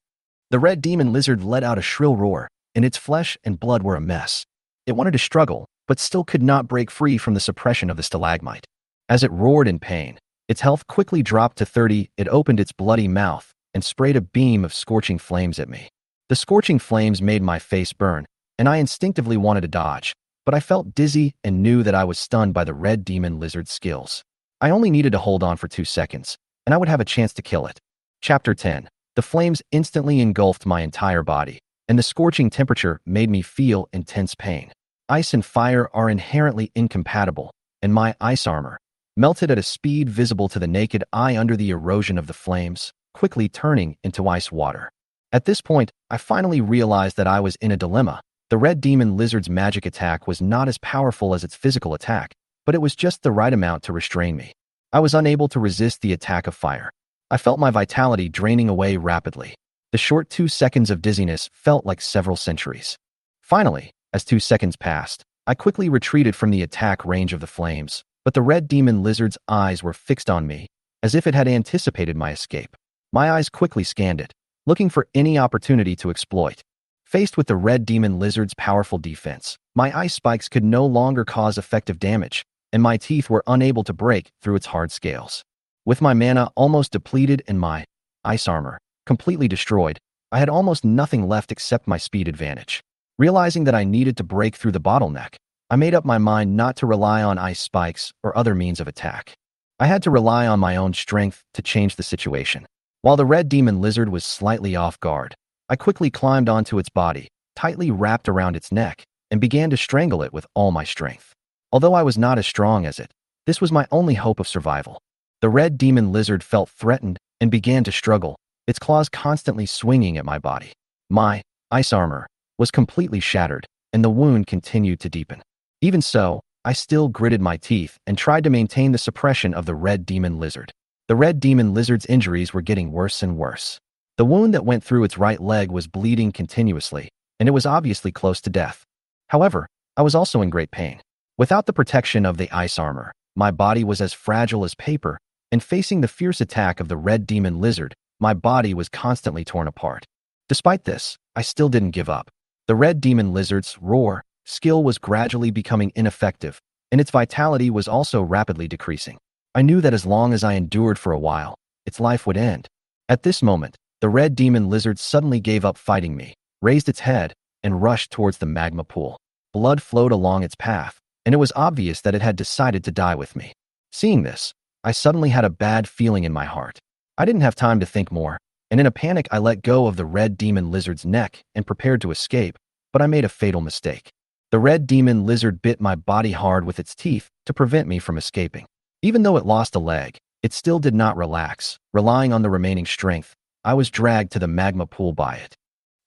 The red demon lizard let out a shrill roar, and its flesh and blood were a mess. It wanted to struggle, but still could not break free from the suppression of the stalagmite. As it roared in pain, its health quickly dropped to 30. It opened its bloody mouth and sprayed a beam of scorching flames at me. The scorching flames made my face burn, and I instinctively wanted to dodge, but I felt dizzy and knew that I was stunned by the red demon lizard's skills. I only needed to hold on for 2 seconds, and I would have a chance to kill it. Chapter 10. The flames instantly engulfed my entire body, and the scorching temperature made me feel intense pain. Ice and fire are inherently incompatible, and my ice armor melted at a speed visible to the naked eye under the erosion of the flames, quickly turning into ice water. At this point, I finally realized that I was in a dilemma. The red demon lizard's magic attack was not as powerful as its physical attack, but it was just the right amount to restrain me. I was unable to resist the attack of fire. I felt my vitality draining away rapidly. The short 2 seconds of dizziness felt like several centuries. Finally, as 2 seconds passed, I quickly retreated from the attack range of the flames, but the red demon lizard's eyes were fixed on me, as if it had anticipated my escape. My eyes quickly scanned it, looking for any opportunity to exploit. Faced with the red demon lizard's powerful defense, my ice spikes could no longer cause effective damage, and my teeth were unable to break through its hard scales. With my mana almost depleted and my ice armor completely destroyed, I had almost nothing left except my speed advantage. Realizing that I needed to break through the bottleneck, I made up my mind not to rely on ice spikes or other means of attack. I had to rely on my own strength to change the situation. While the red demon lizard was slightly off guard, I quickly climbed onto its body, tightly wrapped around its neck, and began to strangle it with all my strength. Although I was not as strong as it, this was my only hope of survival. The red demon lizard felt threatened and began to struggle, its claws constantly swinging at my body. My ice armor was completely shattered, and the wound continued to deepen. Even so, I still gritted my teeth and tried to maintain the suppression of the red demon lizard. The red demon lizard's injuries were getting worse and worse. The wound that went through its right leg was bleeding continuously, and it was obviously close to death. However, I was also in great pain. Without the protection of the ice armor, my body was as fragile as paper, and facing the fierce attack of the red demon lizard, my body was constantly torn apart. Despite this, I still didn't give up. The red demon lizard's roar skill was gradually becoming ineffective, and its vitality was also rapidly decreasing. I knew that as long as I endured for a while, its life would end. At this moment, the red demon lizard suddenly gave up fighting me, raised its head, and rushed towards the magma pool. Blood flowed along its path, and it was obvious that it had decided to die with me. Seeing this, I suddenly had a bad feeling in my heart. I didn't have time to think more, and in a panic I let go of the red demon lizard's neck and prepared to escape, but I made a fatal mistake. The red demon lizard bit my body hard with its teeth to prevent me from escaping. Even though it lost a leg, it still did not relax. Relying on the remaining strength, I was dragged to the magma pool by it.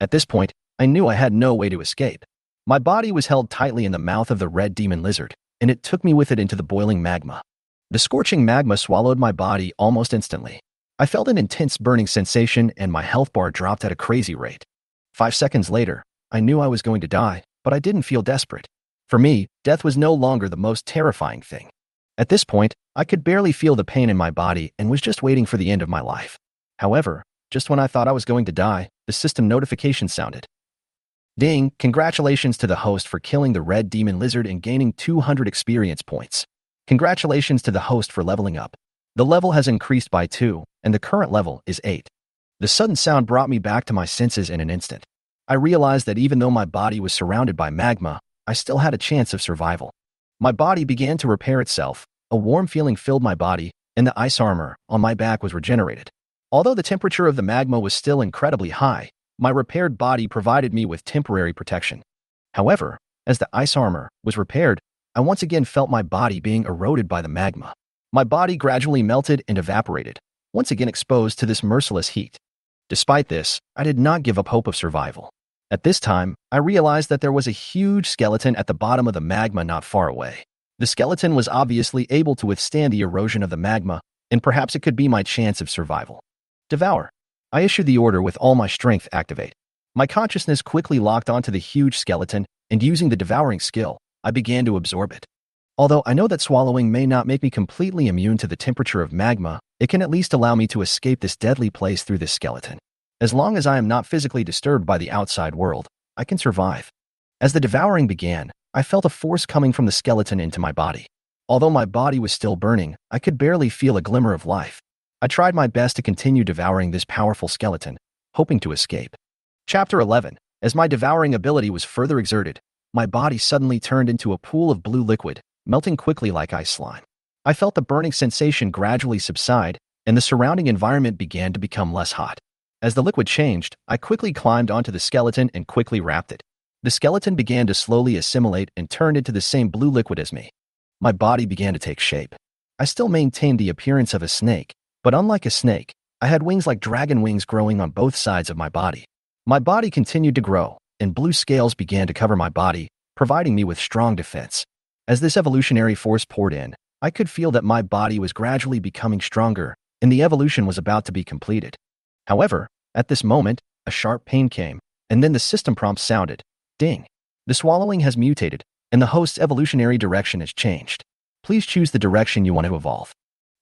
At this point, I knew I had no way to escape. My body was held tightly in the mouth of the red demon lizard, and it took me with it into the boiling magma. The scorching magma swallowed my body almost instantly. I felt an intense burning sensation and my health bar dropped at a crazy rate. 5 seconds later, I knew I was going to die, but I didn't feel desperate. For me, death was no longer the most terrifying thing. At this point, I could barely feel the pain in my body and was just waiting for the end of my life. However, just when I thought I was going to die, the system notification sounded. Ding, congratulations to the host for killing the red demon lizard and gaining 200 experience points. Congratulations to the host for leveling up. The level has increased by 2, and the current level is 8. The sudden sound brought me back to my senses in an instant. I realized that even though my body was surrounded by magma, I still had a chance of survival. My body began to repair itself, a warm feeling filled my body, and the ice armor on my back was regenerated. Although the temperature of the magma was still incredibly high, my repaired body provided me with temporary protection. However, as the ice armor was repaired, I once again felt my body being eroded by the magma. My body gradually melted and evaporated, once again exposed to this merciless heat. Despite this, I did not give up hope of survival. At this time, I realized that there was a huge skeleton at the bottom of the magma not far away. The skeleton was obviously able to withstand the erosion of the magma, and perhaps it could be my chance of survival. Devour. I issued the order with all my strength activate. My consciousness quickly locked onto the huge skeleton, and using the devouring skill, I began to absorb it. Although I know that swallowing may not make me completely immune to the temperature of magma, it can at least allow me to escape this deadly place through this skeleton. As long as I am not physically disturbed by the outside world, I can survive. As the devouring began, I felt a force coming from the skeleton into my body. Although my body was still burning, I could barely feel a glimmer of life. I tried my best to continue devouring this powerful skeleton, hoping to escape. Chapter 11. As my devouring ability was further exerted, my body suddenly turned into a pool of blue liquid, melting quickly like ice slime. I felt the burning sensation gradually subside, and the surrounding environment began to become less hot. As the liquid changed, I quickly climbed onto the skeleton and quickly wrapped it. The skeleton began to slowly assimilate and turned into the same blue liquid as me. My body began to take shape. I still maintained the appearance of a snake, but unlike a snake, I had wings like dragon wings growing on both sides of my body. My body continued to grow, and blue scales began to cover my body, providing me with strong defense. As this evolutionary force poured in, I could feel that my body was gradually becoming stronger, and the evolution was about to be completed. However, at this moment, a sharp pain came, and then the system prompt sounded. Ding. The swallowing has mutated, and the host's evolutionary direction has changed. Please choose the direction you want to evolve.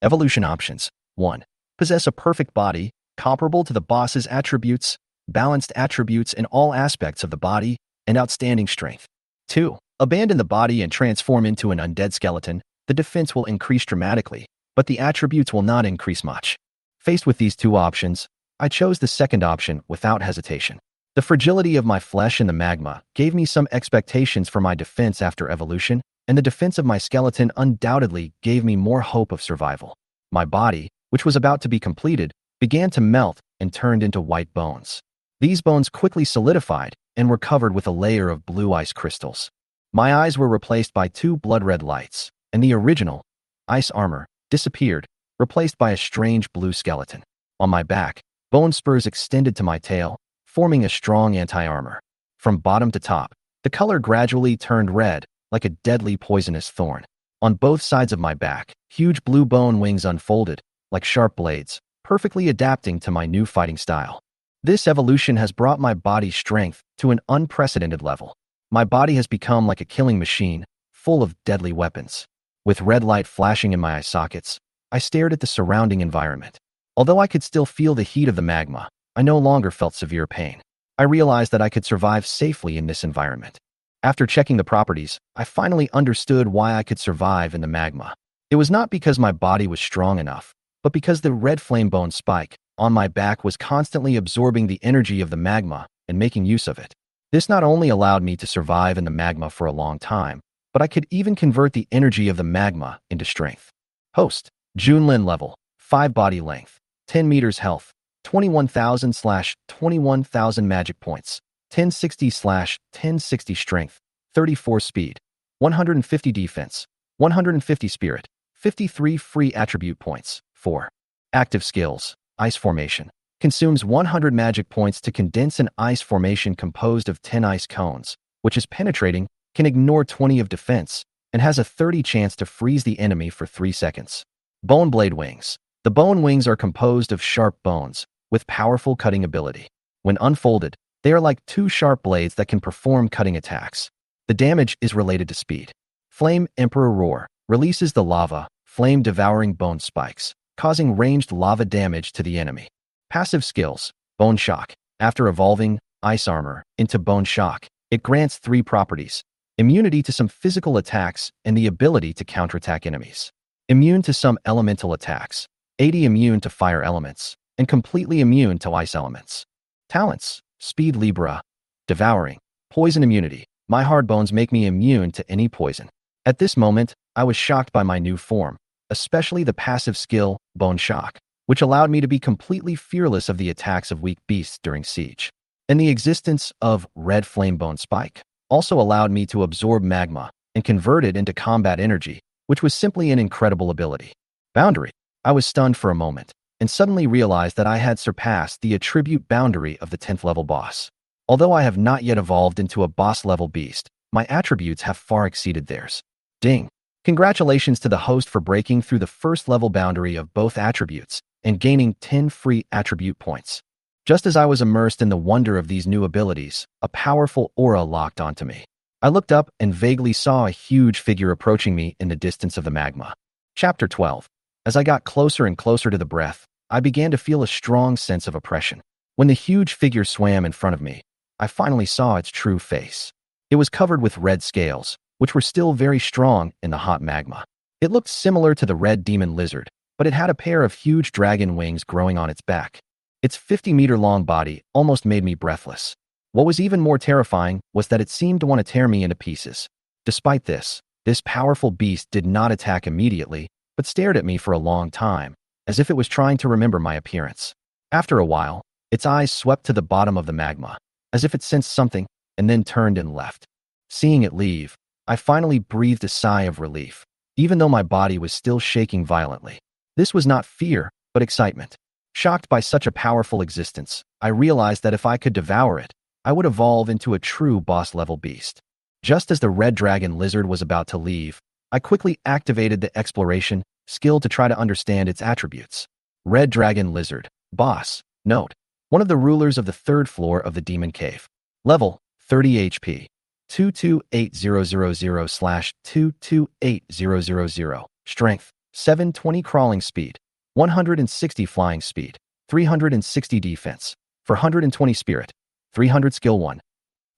Evolution options. 1. Possess a perfect body, comparable to the boss's attributes, balanced attributes in all aspects of the body, and outstanding strength. 2. Abandon the body and transform into an undead skeleton. The defense will increase dramatically, but the attributes will not increase much. Faced with these two options, I chose the second option without hesitation. The fragility of my flesh in the magma gave me some expectations for my defense after evolution, and the defense of my skeleton undoubtedly gave me more hope of survival. My body, which was about to be completed, began to melt and turned into white bones. These bones quickly solidified and were covered with a layer of blue ice crystals. My eyes were replaced by 2 blood-red lights, and the original ice armor disappeared, replaced by a strange blue skeleton. On my back, bone spurs extended to my tail, forming a strong anti-armor. From bottom to top, the color gradually turned red, like a deadly poisonous thorn. On both sides of my back, huge blue bone wings unfolded, like sharp blades, perfectly adapting to my new fighting style. This evolution has brought my body's strength to an unprecedented level. My body has become like a killing machine, full of deadly weapons. With red light flashing in my eye sockets, I stared at the surrounding environment. Although I could still feel the heat of the magma, I no longer felt severe pain. I realized that I could survive safely in this environment. After checking the properties, I finally understood why I could survive in the magma. It was not because my body was strong enough, but because the red flame bone spike on my back was constantly absorbing the energy of the magma and making use of it. This not only allowed me to survive in the magma for a long time, but I could even convert the energy of the magma into strength. Host. Junlin level. 5 body length. 10 meters health. 21,000/21,000 magic points. 1060/1060 strength. 34 speed. 150 defense. 150 spirit. 53 free attribute points. 4. Active skills. Ice formation. Consumes 100 magic points to condense an ice formation composed of 10 ice cones, which is penetrating, can ignore 20 of defense, and has a 30 chance to freeze the enemy for 3 seconds. Bone blade wings. The bone wings are composed of sharp bones, with powerful cutting ability. When unfolded, They are like two sharp blades that can perform cutting attacks. The damage is related to speed. Flame Emperor Roar releases the lava, flame devouring bone spikes, causing ranged lava damage to the enemy. Passive skills, Bone Shock. After evolving Ice Armor into Bone Shock, it grants 3 properties: immunity to some physical attacks and the ability to counterattack enemies. Immune to some elemental attacks, 80 immune to fire elements, and completely immune to ice elements. Talents, Speed Libra, Devouring, Poison Immunity. My hard bones make me immune to any poison. At this moment, I was shocked by my new form, especially the passive skill, Bone Shock, which allowed me to be completely fearless of the attacks of weak beasts during siege. And the existence of Red Flame Bone Spike also allowed me to absorb magma and convert it into combat energy, which was simply an incredible ability. Boundary. I was stunned for a moment, and suddenly realized that I had surpassed the attribute boundary of the 10th level boss. Although I have not yet evolved into a boss-level beast, my attributes have far exceeded theirs. Ding! Congratulations to the host for breaking through the first level boundary of both attributes and gaining 10 free attribute points. Just as I was immersed in the wonder of these new abilities, a powerful aura locked onto me. I looked up and vaguely saw a huge figure approaching me in the distance of the magma. Chapter 12. As I got closer and closer to the breath, I began to feel a strong sense of oppression. When the huge figure swam in front of me, I finally saw its true face. It was covered with red scales, which were still very strong in the hot magma. It looked similar to the red demon lizard, but it had a pair of huge dragon wings growing on its back. Its 50-meter-long body almost made me breathless. What was even more terrifying was that it seemed to want to tear me into pieces. Despite this powerful beast did not attack immediately, but stared at me for a long time, as if it was trying to remember my appearance. After a while, its eyes swept to the bottom of the magma, as if it sensed something, and then turned and left. Seeing it leave, I finally breathed a sigh of relief, even though my body was still shaking violently. This was not fear, but excitement. Shocked by such a powerful existence, I realized that if I could devour it, I would evolve into a true boss-level beast. Just as the red dragon lizard was about to leave, I quickly activated the exploration skill to try to understand its attributes. Red dragon lizard, boss, note, one of the rulers of the 3rd floor of the demon cave. Level, 30 HP. 228000/228000. Strength, 720 crawling speed, 160 flying speed, 360 defense, 420 spirit, 300 skill 1,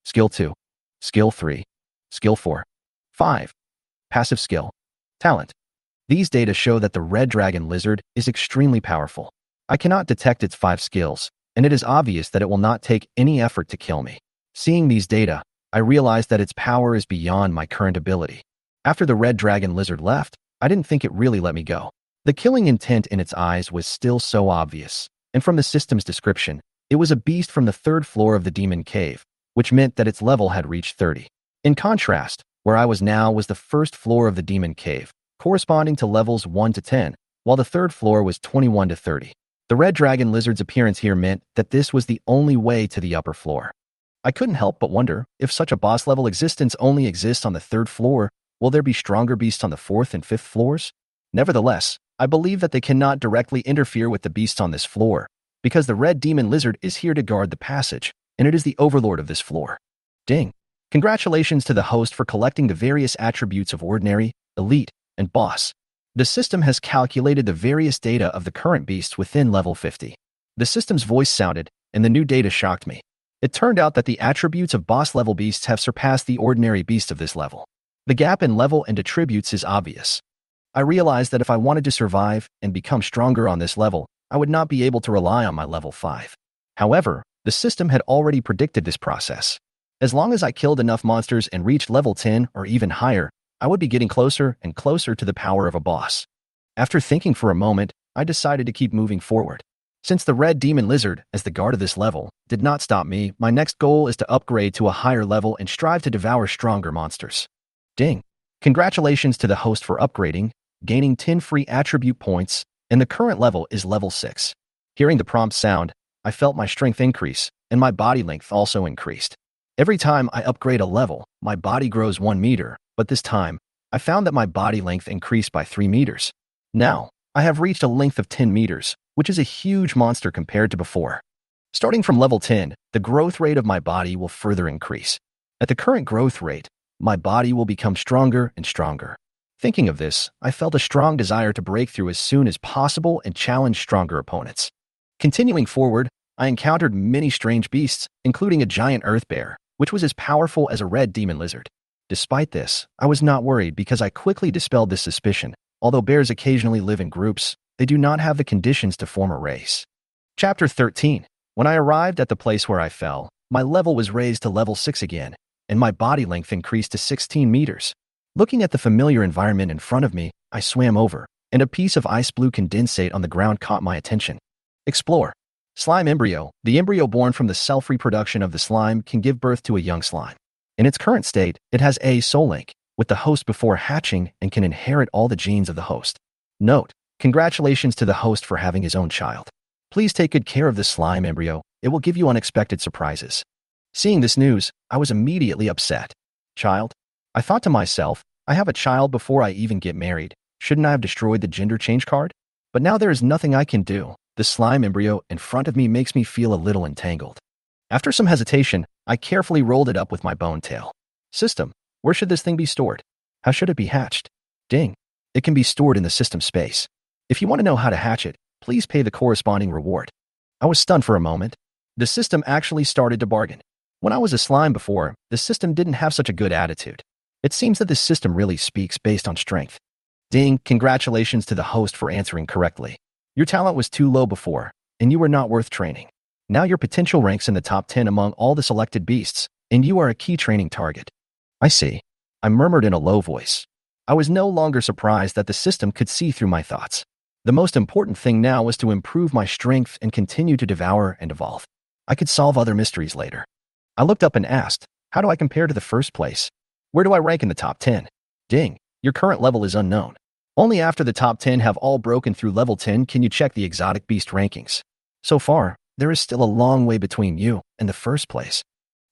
skill 2, skill 3, skill 4, 5. Passive skill, talent. These data show that the red dragon lizard is extremely powerful. I cannot detect its 5 skills, and it is obvious that it will not take any effort to kill me. Seeing these data, I realized that its power is beyond my current ability. After the red dragon lizard left, I didn't think it really let me go. The killing intent in its eyes was still so obvious, and from the system's description, it was a beast from the 3rd floor of the demon cave, which meant that its level had reached 30. In contrast, where I was now was the 1st floor of the demon cave, corresponding to levels 1 to 10, while the 3rd floor was 21 to 30. The red dragon lizard's appearance here meant that this was the only way to the upper floor. I couldn't help but wonder, if such a boss-level existence only exists on the 3rd floor, will there be stronger beasts on the 4th and 5th floors? Nevertheless, I believe that they cannot directly interfere with the beasts on this floor, because the red demon lizard is here to guard the passage, and it is the overlord of this floor. Ding! Congratulations to the host for collecting the various attributes of ordinary, elite, and boss. The system has calculated the various data of the current beasts within level 50. The system's voice sounded, and the new data shocked me. It turned out that the attributes of boss-level beasts have surpassed the ordinary beast of this level. The gap in level and attributes is obvious. I realized that if I wanted to survive and become stronger on this level, I would not be able to rely on my level 5. However, the system had already predicted this process. As long as I killed enough monsters and reached level 10 or even higher, I would be getting closer and closer to the power of a boss. After thinking for a moment, I decided to keep moving forward. Since the red demon lizard, as the guard of this level, did not stop me, my next goal is to upgrade to a higher level and strive to devour stronger monsters. Ding! Congratulations to the host for upgrading, gaining 10 free attribute points, and the current level is level 6. Hearing the prompt sound, I felt my strength increase, and my body length also increased. Every time I upgrade a level, my body grows 1 meter, but this time, I found that my body length increased by 3 meters. Now, I have reached a length of 10 meters, which is a huge monster compared to before. Starting from level 10, the growth rate of my body will further increase. At the current growth rate, my body will become stronger and stronger. Thinking of this, I felt a strong desire to break through as soon as possible and challenge stronger opponents. Continuing forward, I encountered many strange beasts, including a giant earth bear, which was as powerful as a red demon lizard. Despite this, I was not worried because I quickly dispelled this suspicion. Although bears occasionally live in groups, they do not have the conditions to form a race. Chapter 13. When I arrived at the place where I fell, my level was raised to level 6 again, and my body length increased to 16 meters. Looking at the familiar environment in front of me, I swam over, and a piece of ice blue condensate on the ground caught my attention. Explore. Slime embryo. The embryo born from the self-reproduction of the slime can give birth to a young slime. In its current state, it has a soul link with the host before hatching and can inherit all the genes of the host. Note: congratulations to the host for having his own child. Please take good care of this slime embryo. It will give you unexpected surprises. Seeing this news, I was immediately upset. Child? I thought to myself, I have a child before I even get married. Shouldn't I have destroyed the gender change card? But now there is nothing I can do. The slime embryo in front of me makes me feel a little entangled. After some hesitation, I carefully rolled it up with my bone tail. System: where should this thing be stored? How should it be hatched? Ding. It can be stored in the system space. If you want to know how to hatch it, please pay the corresponding reward. I was stunned for a moment. The system actually started to bargain. When I was a slime before, the system didn't have such a good attitude. It seems that this system really speaks based on strength. Ding, congratulations to the host for answering correctly. Your talent was too low before, and you were not worth training. Now your potential ranks in the top 10 among all the selected beasts, and you are a key training target. I see. I murmured in a low voice. I was no longer surprised that the system could see through my thoughts. The most important thing now was to improve my strength and continue to devour and evolve. I could solve other mysteries later. I looked up and asked, how do I compare to the first place? Where do I rank in the top 10? Ding, your current level is unknown. Only after the top 10 have all broken through level 10 can you check the exotic beast rankings. So far, there is still a long way between you and the first place.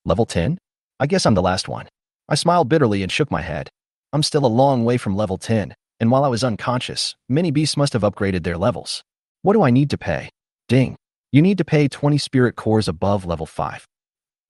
Level 10? I guess I'm the last one. I smiled bitterly and shook my head. I'm still a long way from level 10, and while I was unconscious, many beasts must have upgraded their levels. What do I need to pay? Ding. You need to pay 20 spirit cores above level 5.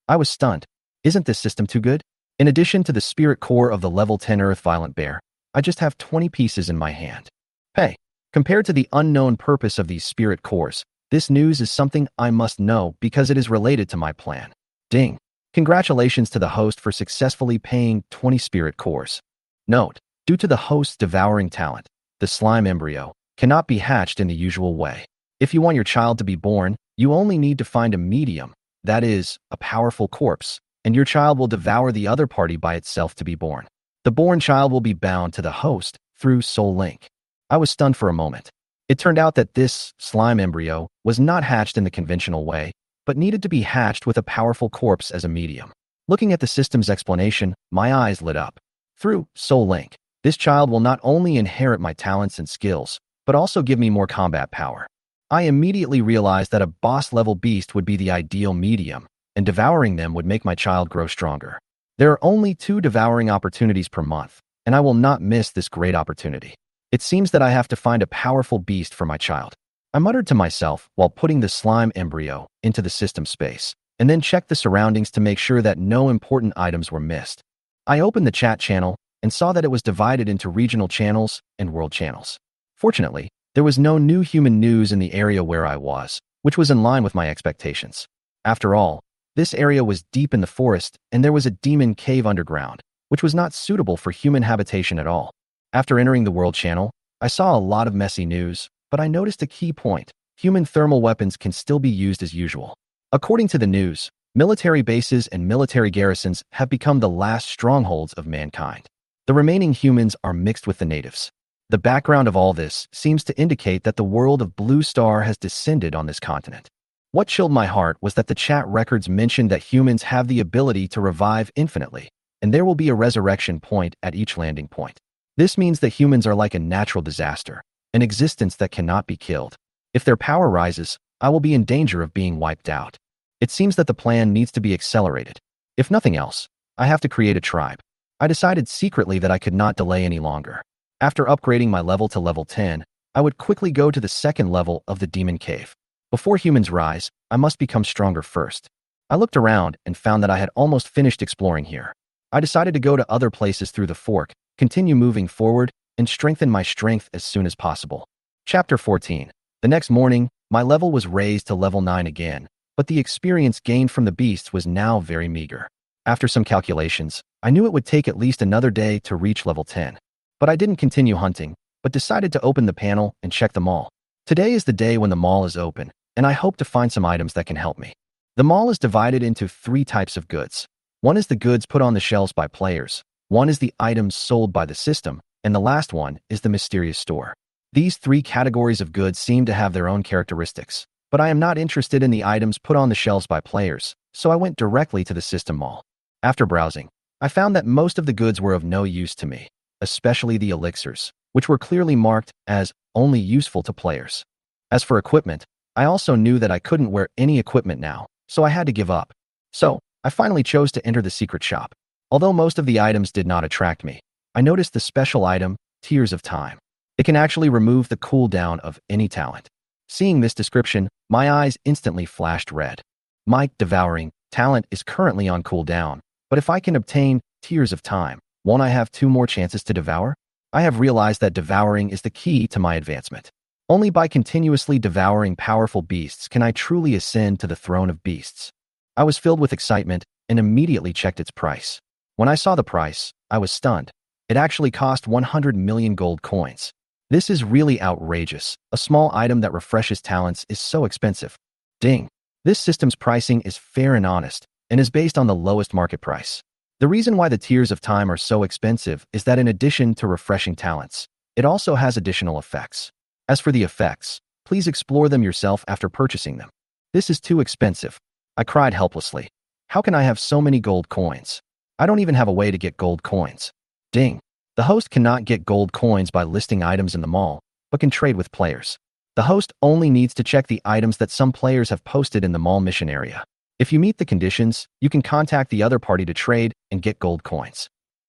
I was stunned. Isn't this system too good? In addition to the spirit core of the level 10 Earth Violent Bear, I just have 20 pieces in my hand. Pay. Compared to the unknown purpose of these spirit cores, this news is something I must know because it is related to my plan. Ding. Congratulations to the host for successfully paying 20 spirit cores. Note: due to the host's devouring talent, the slime embryo cannot be hatched in the usual way. If you want your child to be born, you only need to find a medium, that is, a powerful corpse, and your child will devour the other party by itself to be born. The born child will be bound to the host through soul link. I was stunned for a moment. It turned out that this slime embryo was not hatched in the conventional way, but needed to be hatched with a powerful corpse as a medium. Looking at the system's explanation, my eyes lit up. Through soul link, this child will not only inherit my talents and skills, but also give me more combat power. I immediately realized that a boss-level beast would be the ideal medium, and devouring them would make my child grow stronger. There are only 2 devouring opportunities per month, and I will not miss this great opportunity. It seems that I have to find a powerful beast for my child. I muttered to myself while putting the slime embryo into the system space, and then checked the surroundings to make sure that no important items were missed. I opened the chat channel and saw that it was divided into regional channels and world channels. Fortunately, there was no new human news in the area where I was, which was in line with my expectations. After all, this area was deep in the forest, and there was a demon cave underground, which was not suitable for human habitation at all. After entering the world channel, I saw a lot of messy news, but I noticed a key point: human thermal weapons can still be used as usual. According to the news, military bases and military garrisons have become the last strongholds of mankind. The remaining humans are mixed with the natives. The background of all this seems to indicate that the world of Blue Star has descended on this continent. What chilled my heart was that the chat records mentioned that humans have the ability to revive infinitely, and there will be a resurrection point at each landing point. This means that humans are like a natural disaster, an existence that cannot be killed. If their power rises, I will be in danger of being wiped out. It seems that the plan needs to be accelerated. If nothing else, I have to create a tribe. I decided secretly that I could not delay any longer. After upgrading my level to level 10, I would quickly go to the second level of the demon cave. Before humans rise, I must become stronger first. I looked around and found that I had almost finished exploring here. I decided to go to other places through the fork, continue moving forward, and strengthen my strength as soon as possible. Chapter 14. The next morning, my level was raised to level 9 again, but the experience gained from the beasts was now very meager. After some calculations, I knew it would take at least another day to reach level 10. But I didn't continue hunting, but decided to open the panel and check the mall. Today is the day when the mall is open, and I hope to find some items that can help me. The mall is divided into 3 types of goods. One is the goods put on the shelves by players, one is the items sold by the system, and the last one is the mysterious store. These 3 categories of goods seem to have their own characteristics, but I am not interested in the items put on the shelves by players, so I went directly to the system mall. After browsing, I found that most of the goods were of no use to me, especially the elixirs, which were clearly marked as only useful to players. As for equipment, I also knew that I couldn't wear any equipment now, so I had to give up. So, I finally chose to enter the secret shop. Although most of the items did not attract me, I noticed the special item, Tears of Time. It can actually remove the cooldown of any talent. Seeing this description, my eyes instantly flashed red. My Devouring talent is currently on cooldown, but if I can obtain Tears of Time, won't I have 2 more chances to devour? I have realized that devouring is the key to my advancement. Only by continuously devouring powerful beasts can I truly ascend to the throne of beasts. I was filled with excitement and immediately checked its price. When I saw the price, I was stunned. It actually cost 100 million gold coins. This is really outrageous. A small item that refreshes talents is so expensive. Ding. This system's pricing is fair and honest, and is based on the lowest market price. The reason why the Tears of Time are so expensive is that in addition to refreshing talents, it also has additional effects. As for the effects, please explore them yourself after purchasing them. This is too expensive. I cried helplessly. How can I have so many gold coins? I don't even have a way to get gold coins. Ding. The host cannot get gold coins by listing items in the mall, but can trade with players. The host only needs to check the items that some players have posted in the mall mission area. If you meet the conditions, you can contact the other party to trade and get gold coins.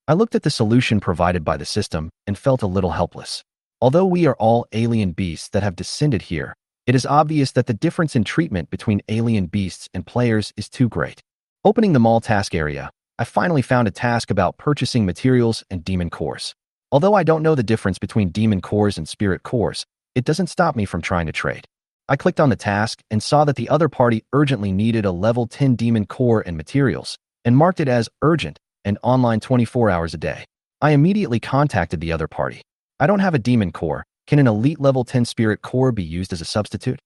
I looked at the solution provided by the system and felt a little helpless. Although we are all alien beasts that have descended here, it is obvious that the difference in treatment between alien beasts and players is too great. Opening the mall task area, I finally found a task about purchasing materials and demon cores. Although I don't know the difference between demon cores and spirit cores, it doesn't stop me from trying to trade. I clicked on the task and saw that the other party urgently needed a level 10 demon core and materials, and marked it as urgent and online 24 hours a day. I immediately contacted the other party. I don't have a demon core. Can an elite level 10 spirit core be used as a substitute?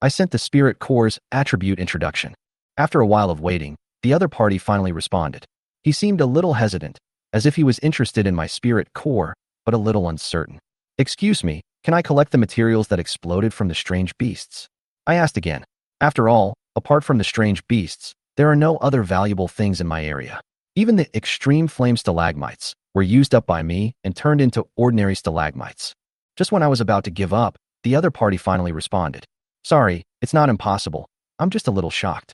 I sent the spirit core's attribute introduction. After a while of waiting, the other party finally responded. He seemed a little hesitant, as if he was interested in my spirit core, but a little uncertain. Excuse me, can I collect the materials that exploded from the strange beasts? I asked again. After all, apart from the strange beasts, there are no other valuable things in my area. Even the extreme flame stalagmites were used up by me and turned into ordinary stalagmites. Just when I was about to give up, the other party finally responded. Sorry, it's not impossible. I'm just a little shocked.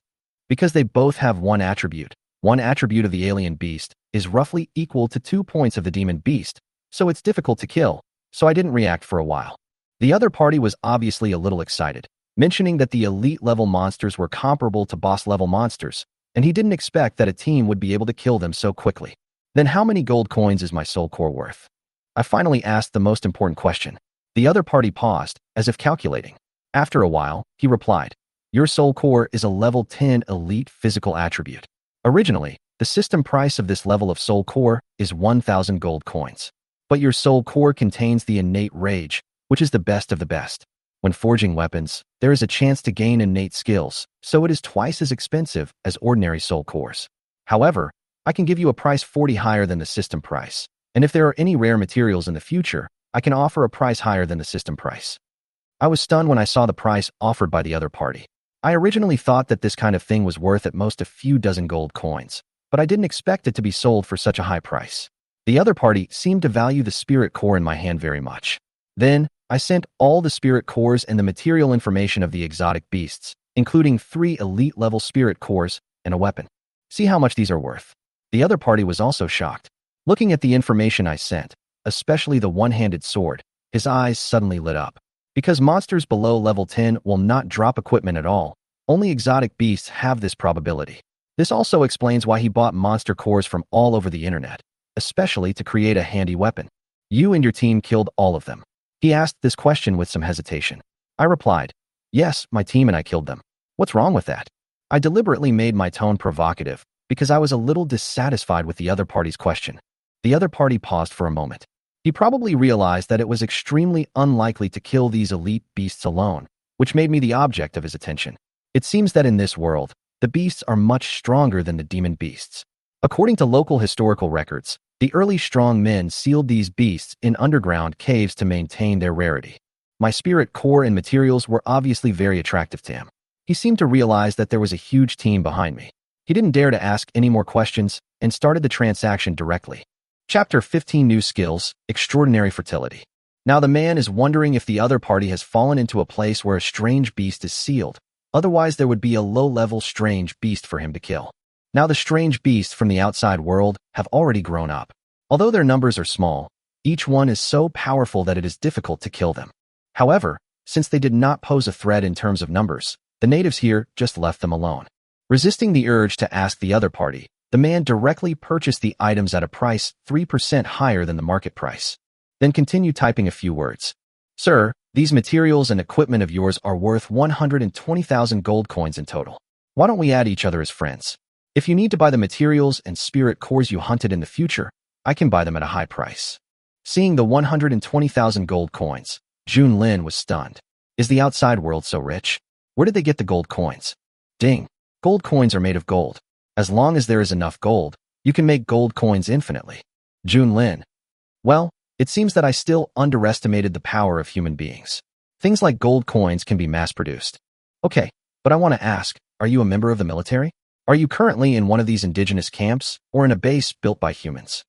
Because they both have one attribute of the alien beast is roughly equal to 2 points of the demon beast, so it's difficult to kill, so I didn't react for a while. The other party was obviously a little excited, mentioning that the elite level monsters were comparable to boss level monsters, and he didn't expect that a team would be able to kill them so quickly. Then how many gold coins is my soul core worth? I finally asked the most important question. The other party paused, as if calculating. After a while, he replied, Your soul core is a level 10 elite physical attribute. Originally, the system price of this level of soul core is 1,000 gold coins. But your soul core contains the innate rage, which is the best of the best. When forging weapons, there is a chance to gain innate skills, so it is twice as expensive as ordinary soul cores. However, I can give you a price 40 higher than the system price, and if there are any rare materials in the future, I can offer a price higher than the system price. I was stunned when I saw the price offered by the other party. I originally thought that this kind of thing was worth at most a few dozen gold coins, but I didn't expect it to be sold for such a high price. The other party seemed to value the spirit core in my hand very much. Then, I sent all the spirit cores and the material information of the exotic beasts, including 3 elite level spirit cores and a weapon. See how much these are worth. The other party was also shocked. Looking at the information I sent, especially the one-handed sword, his eyes suddenly lit up. Because monsters below level 10 will not drop equipment at all, only exotic beasts have this probability. This also explains why he bought monster cores from all over the internet, especially to create a handy weapon. You and your team killed all of them. He asked this question with some hesitation. I replied, yes, my team and I killed them. What's wrong with that? I deliberately made my tone provocative because I was a little dissatisfied with the other party's question. The other party paused for a moment. He probably realized that it was extremely unlikely to kill these elite beasts alone, which made me the object of his attention. It seems that in this world, the beasts are much stronger than the demon beasts. According to local historical records, the early strong men sealed these beasts in underground caves to maintain their rarity. My spirit core and materials were obviously very attractive to him. He seemed to realize that there was a huge team behind me. He didn't dare to ask any more questions and started the transaction directly. Chapter 15 New Skills, Extraordinary Fertility. Now the man is wondering if the other party has fallen into a place where a strange beast is sealed. Otherwise, there would be a low-level strange beast for him to kill. Now the strange beasts from the outside world have already grown up. Although their numbers are small, each one is so powerful that it is difficult to kill them. However, since they did not pose a threat in terms of numbers, the natives here just left them alone. Resisting the urge to ask the other party, the man directly purchased the items at a price 3% higher than the market price. Then continued typing a few words. Sir, these materials and equipment of yours are worth 120,000 gold coins in total. Why don't we add each other as friends? If you need to buy the materials and spirit cores you hunted in the future, I can buy them at a high price. Seeing the 120,000 gold coins, Junlin was stunned. Is the outside world so rich? Where did they get the gold coins? Ding. Gold coins are made of gold. As long as there is enough gold, you can make gold coins infinitely. Junlin. Well, it seems that I still underestimated the power of human beings. Things like gold coins can be mass-produced. Okay, but I want to ask, are you a member of the military? Are you currently in one of these indigenous camps or in a base built by humans?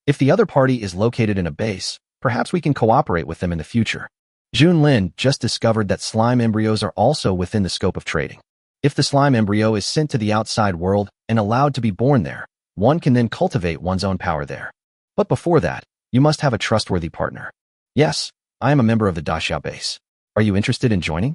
If the other party is located in a base, perhaps we can cooperate with them in the future. Junlin just discovered that slime embryos are also within the scope of trading. If the slime embryo is sent to the outside world and allowed to be born there, one can then cultivate one's own power there. But before that, you must have a trustworthy partner. Yes, I am a member of the Daxiao base. Are you interested in joining?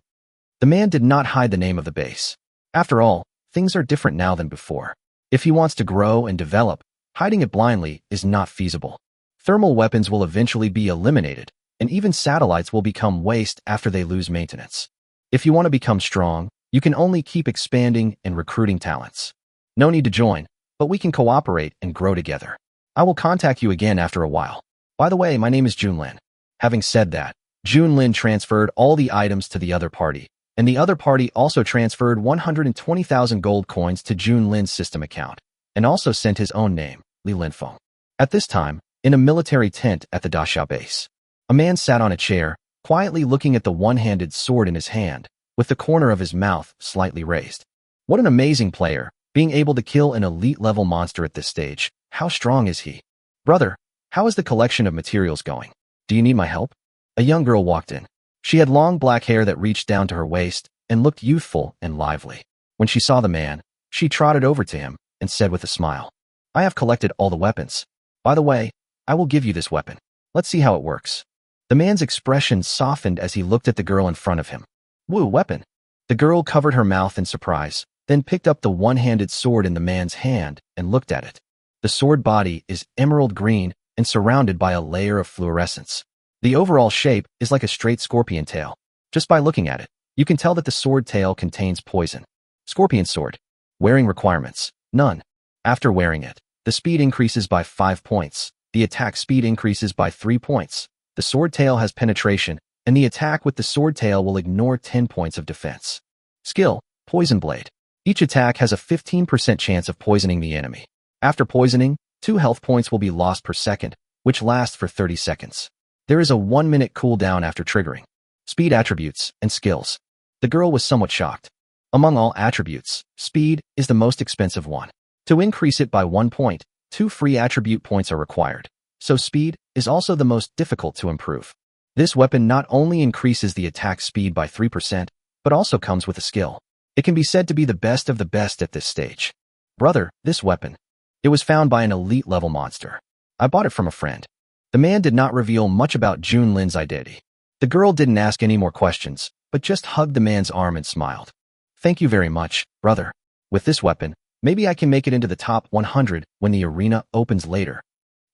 The man did not hide the name of the base. After all, things are different now than before. If he wants to grow and develop, hiding it blindly is not feasible. Thermal weapons will eventually be eliminated, and even satellites will become waste after they lose maintenance. If you want to become strong, you can only keep expanding and recruiting talents. No need to join, but we can cooperate and grow together. I will contact you again after a while. By the way, my name is Junlin. Having said that, Junlin transferred all the items to the other party, and the other party also transferred 120,000 gold coins to Junlin's system account, and also sent his own name, Li Linfeng. At this time, in a military tent at the Daxiao base, a man sat on a chair, quietly looking at the one-handed sword in his hand, with the corner of his mouth slightly raised. What an amazing player, being able to kill an elite-level monster at this stage. How strong is he? Brother, how is the collection of materials going? Do you need my help? A young girl walked in. She had long black hair that reached down to her waist and looked youthful and lively. When she saw the man, she trotted over to him and said with a smile, I have collected all the weapons. By the way, I will give you this weapon. Let's see how it works. The man's expression softened as he looked at the girl in front of him. Woo, weapon. The girl covered her mouth in surprise, then picked up the one-handed sword in the man's hand and looked at it. The sword body is emerald green and surrounded by a layer of fluorescence. The overall shape is like a straight scorpion tail. Just by looking at it, you can tell that the sword tail contains poison. Scorpion sword. Wearing requirements. None. After wearing it, the speed increases by 5 points. The attack speed increases by 3 points. The sword tail has penetration, and the attack with the sword tail will ignore 10 points of defense. Skill. Poison blade. Each attack has a 15% chance of poisoning the enemy. After poisoning, 2 health points will be lost per second, which lasts for 30 seconds. There is a 1-minute cooldown after triggering. Speed attributes and skills. The girl was somewhat shocked. Among all attributes, speed is the most expensive one. To increase it by 1 point, 2 free attribute points are required. So speed is also the most difficult to improve. This weapon not only increases the attack speed by 3%, but also comes with a skill. It can be said to be the best of the best at this stage. Brother, this weapon. It was found by an elite-level monster. I bought it from a friend. The man did not reveal much about Junlin's identity. The girl didn't ask any more questions, but just hugged the man's arm and smiled. Thank you very much, brother. With this weapon, maybe I can make it into the top 100 when the arena opens later.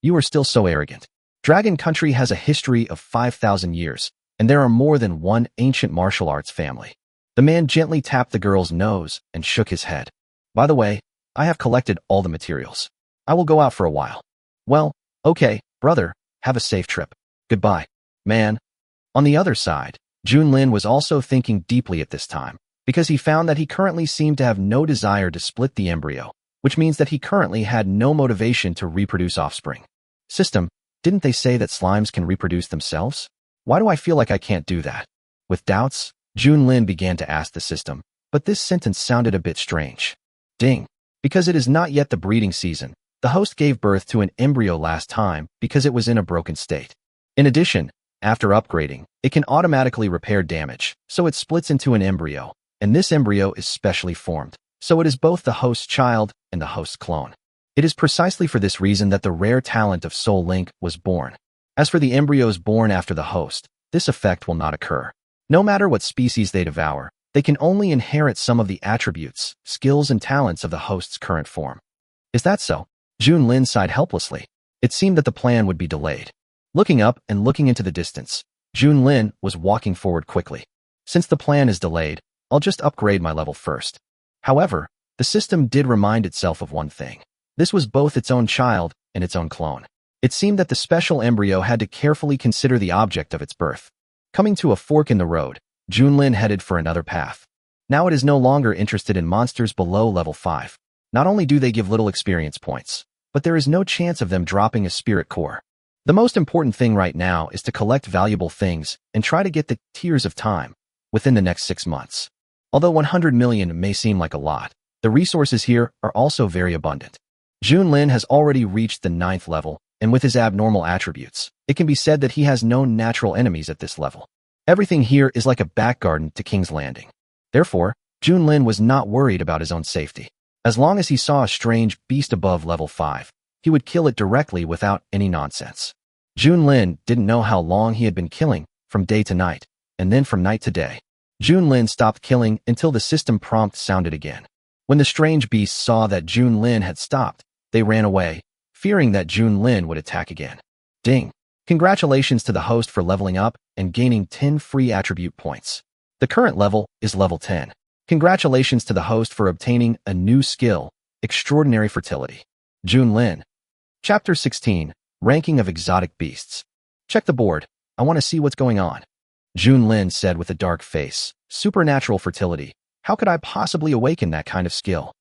You are still so arrogant. Dragon Country has a history of 5,000 years, and there are more than one ancient martial arts family. The man gently tapped the girl's nose and shook his head. By the way, I have collected all the materials. I will go out for a while. Well, okay, brother, have a safe trip. Goodbye, man. On the other side, Junlin was also thinking deeply at this time, because he found that he currently seemed to have no desire to split the embryo, which means that he currently had no motivation to reproduce offspring. System, didn't they say that slimes can reproduce themselves? Why do I feel like I can't do that? With doubts, Junlin began to ask the system, but this sentence sounded a bit strange. Ding. Because it is not yet the breeding season, the host gave birth to an embryo last time because it was in a broken state. In addition, after upgrading, it can automatically repair damage, so it splits into an embryo, and this embryo is specially formed, so it is both the host's child and the host's clone. It is precisely for this reason that the rare talent of Soul Link was born. As for the embryos born after the host, this effect will not occur. No matter what species they devour, they can only inherit some of the attributes, skills, and talents of the host's current form. Is that so? Junlin sighed helplessly. It seemed that the plan would be delayed. Looking up and looking into the distance, Junlin was walking forward quickly. Since the plan is delayed, I'll just upgrade my level first. However, the system did remind itself of one thing. This was both its own child and its own clone. It seemed that the special embryo had to carefully consider the object of its birth. Coming to a fork in the road, Junlin headed for another path. Now it is no longer interested in monsters below level 5. Not only do they give little experience points, but there is no chance of them dropping a spirit core. The most important thing right now is to collect valuable things and try to get the Tears of Time within the next 6 months. Although 100 million may seem like a lot, the resources here are also very abundant. Junlin has already reached the 9th level, and with his abnormal attributes, it can be said that he has no natural enemies at this level. Everything here is like a back garden to King's Landing. Therefore, Junlin was not worried about his own safety. As long as he saw a strange beast above level 5, he would kill it directly without any nonsense. Junlin didn't know how long he had been killing, from day to night, and then from night to day. Junlin stopped killing until the system prompt sounded again. When the strange beasts saw that Junlin had stopped, they ran away, fearing that Junlin would attack again. Ding! Congratulations to the host for leveling up and gaining 10 free attribute points. The current level is level 10. Congratulations to the host for obtaining a new skill, Extraordinary Fertility. Junlin. Chapter 16, Ranking of Exotic Beasts. Check the board. I want to see what's going on. Junlin said with a dark face. Supernatural fertility. How could I possibly awaken that kind of skill?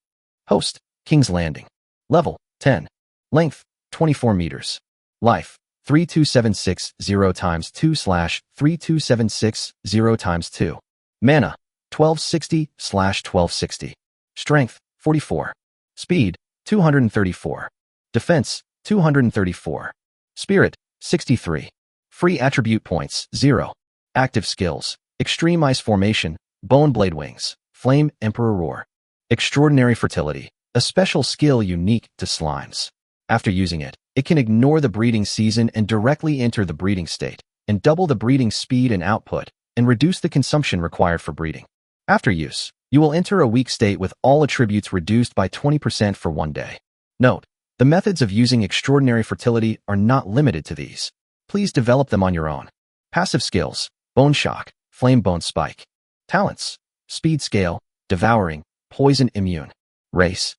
Host, King's Landing. Level, 10. Length, 24 meters. Life, 32760 times 2/32760 times 2. Mana, 1260/1260. Strength, 44. Speed, 234. Defense, 234. Spirit, 63. Free attribute points, 0. Active skills, Extreme Ice Formation, Bone Blade Wings, Flame Emperor Roar. Extraordinary Fertility, a special skill unique to slimes. After using it, it can ignore the breeding season and directly enter the breeding state, and double the breeding speed and output, and reduce the consumption required for breeding. After use, you will enter a weak state with all attributes reduced by 20% for 1 day. Note, the methods of using extraordinary fertility are not limited to these. Please develop them on your own. Passive skills, Bone Shock, Flame Bone Spike. Talents, Speed Scale, Devouring, Poison Immune. Race.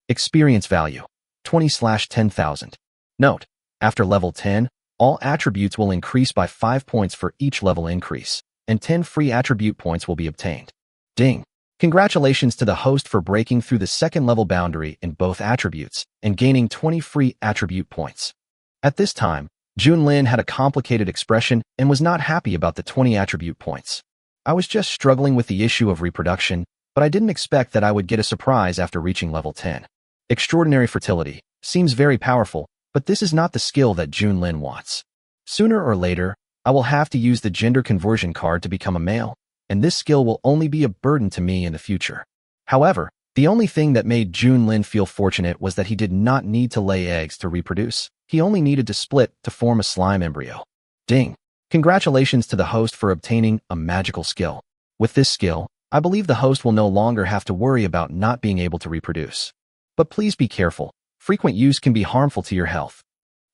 Experience value, 20/10,000. Note, after level 10, all attributes will increase by 5 points for each level increase, and 10 free attribute points will be obtained. Ding! Congratulations to the host for breaking through the second level boundary in both attributes and gaining 20 free attribute points. At this time, Junlin had a complicated expression and was not happy about the 20 attribute points. I was just struggling with the issue of reproduction, but I didn't expect that I would get a surprise after reaching level 10. Extraordinary Fertility seems very powerful, but this is not the skill that Junlin wants. Sooner or later, I will have to use the gender conversion card to become a male, and this skill will only be a burden to me in the future. However, the only thing that made Junlin feel fortunate was that he did not need to lay eggs to reproduce. He only needed to split to form a slime embryo. Ding! Congratulations to the host for obtaining a magical skill. With this skill, I believe the host will no longer have to worry about not being able to reproduce. But please be careful. Frequent use can be harmful to your health.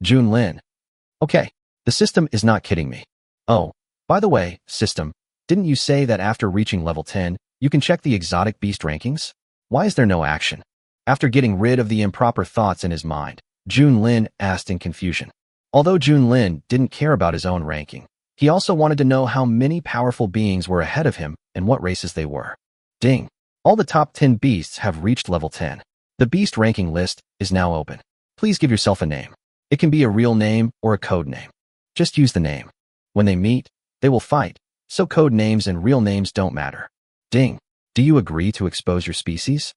Junlin. Okay, the system is not kidding me. Oh, by the way, system, didn't you say that after reaching level 10, you can check the exotic beast rankings? Why is there no action? After getting rid of the improper thoughts in his mind, Junlin asked in confusion. Although Junlin didn't care about his own ranking, he also wanted to know how many powerful beings were ahead of him and what races they were. Ding! All the top 10 beasts have reached level 10. The beast ranking list is now open. Please give yourself a name. It can be a real name or a code name. Just use the name. When they meet, they will fight, so code names and real names don't matter. Ding! Do you agree to expose your species?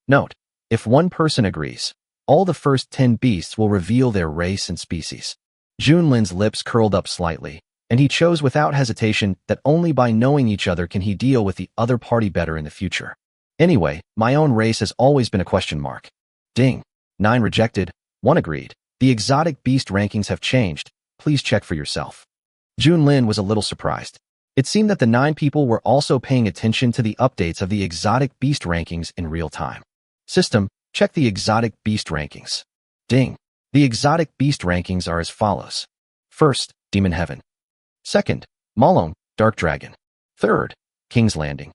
Note, if one person agrees, all the first 10 beasts will reveal their race and species. Junlin's lips curled up slightly, and he chose without hesitation that only by knowing each other can he deal with the other party better in the future. Anyway, my own race has always been a question mark. Ding! 9 rejected, 1 agreed. The exotic beast rankings have changed. Please check for yourself. Junlin was a little surprised. It seemed that the 9 people were also paying attention to the updates of the exotic beast rankings in real time. System, check the exotic beast rankings. Ding! The exotic beast rankings are as follows. First, Demon Heaven. Second, Malong, Dark Dragon. Third, King's Landing.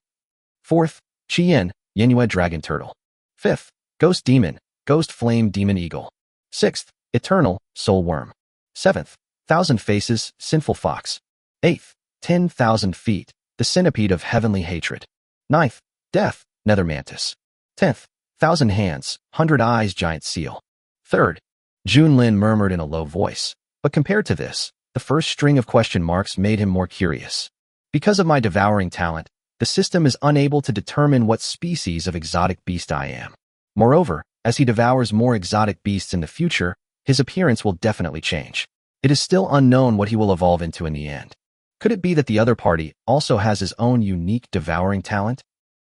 Fourth, Chien, Yenue Dragon Turtle. Fifth, Ghost Demon, Ghost Flame Demon Eagle. Sixth, Eternal, Soul Worm. Seventh, Thousand Faces, Sinful Fox. Eighth, 10,000 Feet, the Centipede of Heavenly Hatred. Ninth, Death, Nether Mantis. 10th, 1,000 Hands, 100 Eyes Giant Seal. Third, Junlin murmured in a low voice, but compared to this, the first string of question marks made him more curious. Because of my devouring talent, the system is unable to determine what species of exotic beast I am. Moreover, as he devours more exotic beasts in the future, his appearance will definitely change. It is still unknown what he will evolve into in the end. Could it be that the other party also has his own unique devouring talent?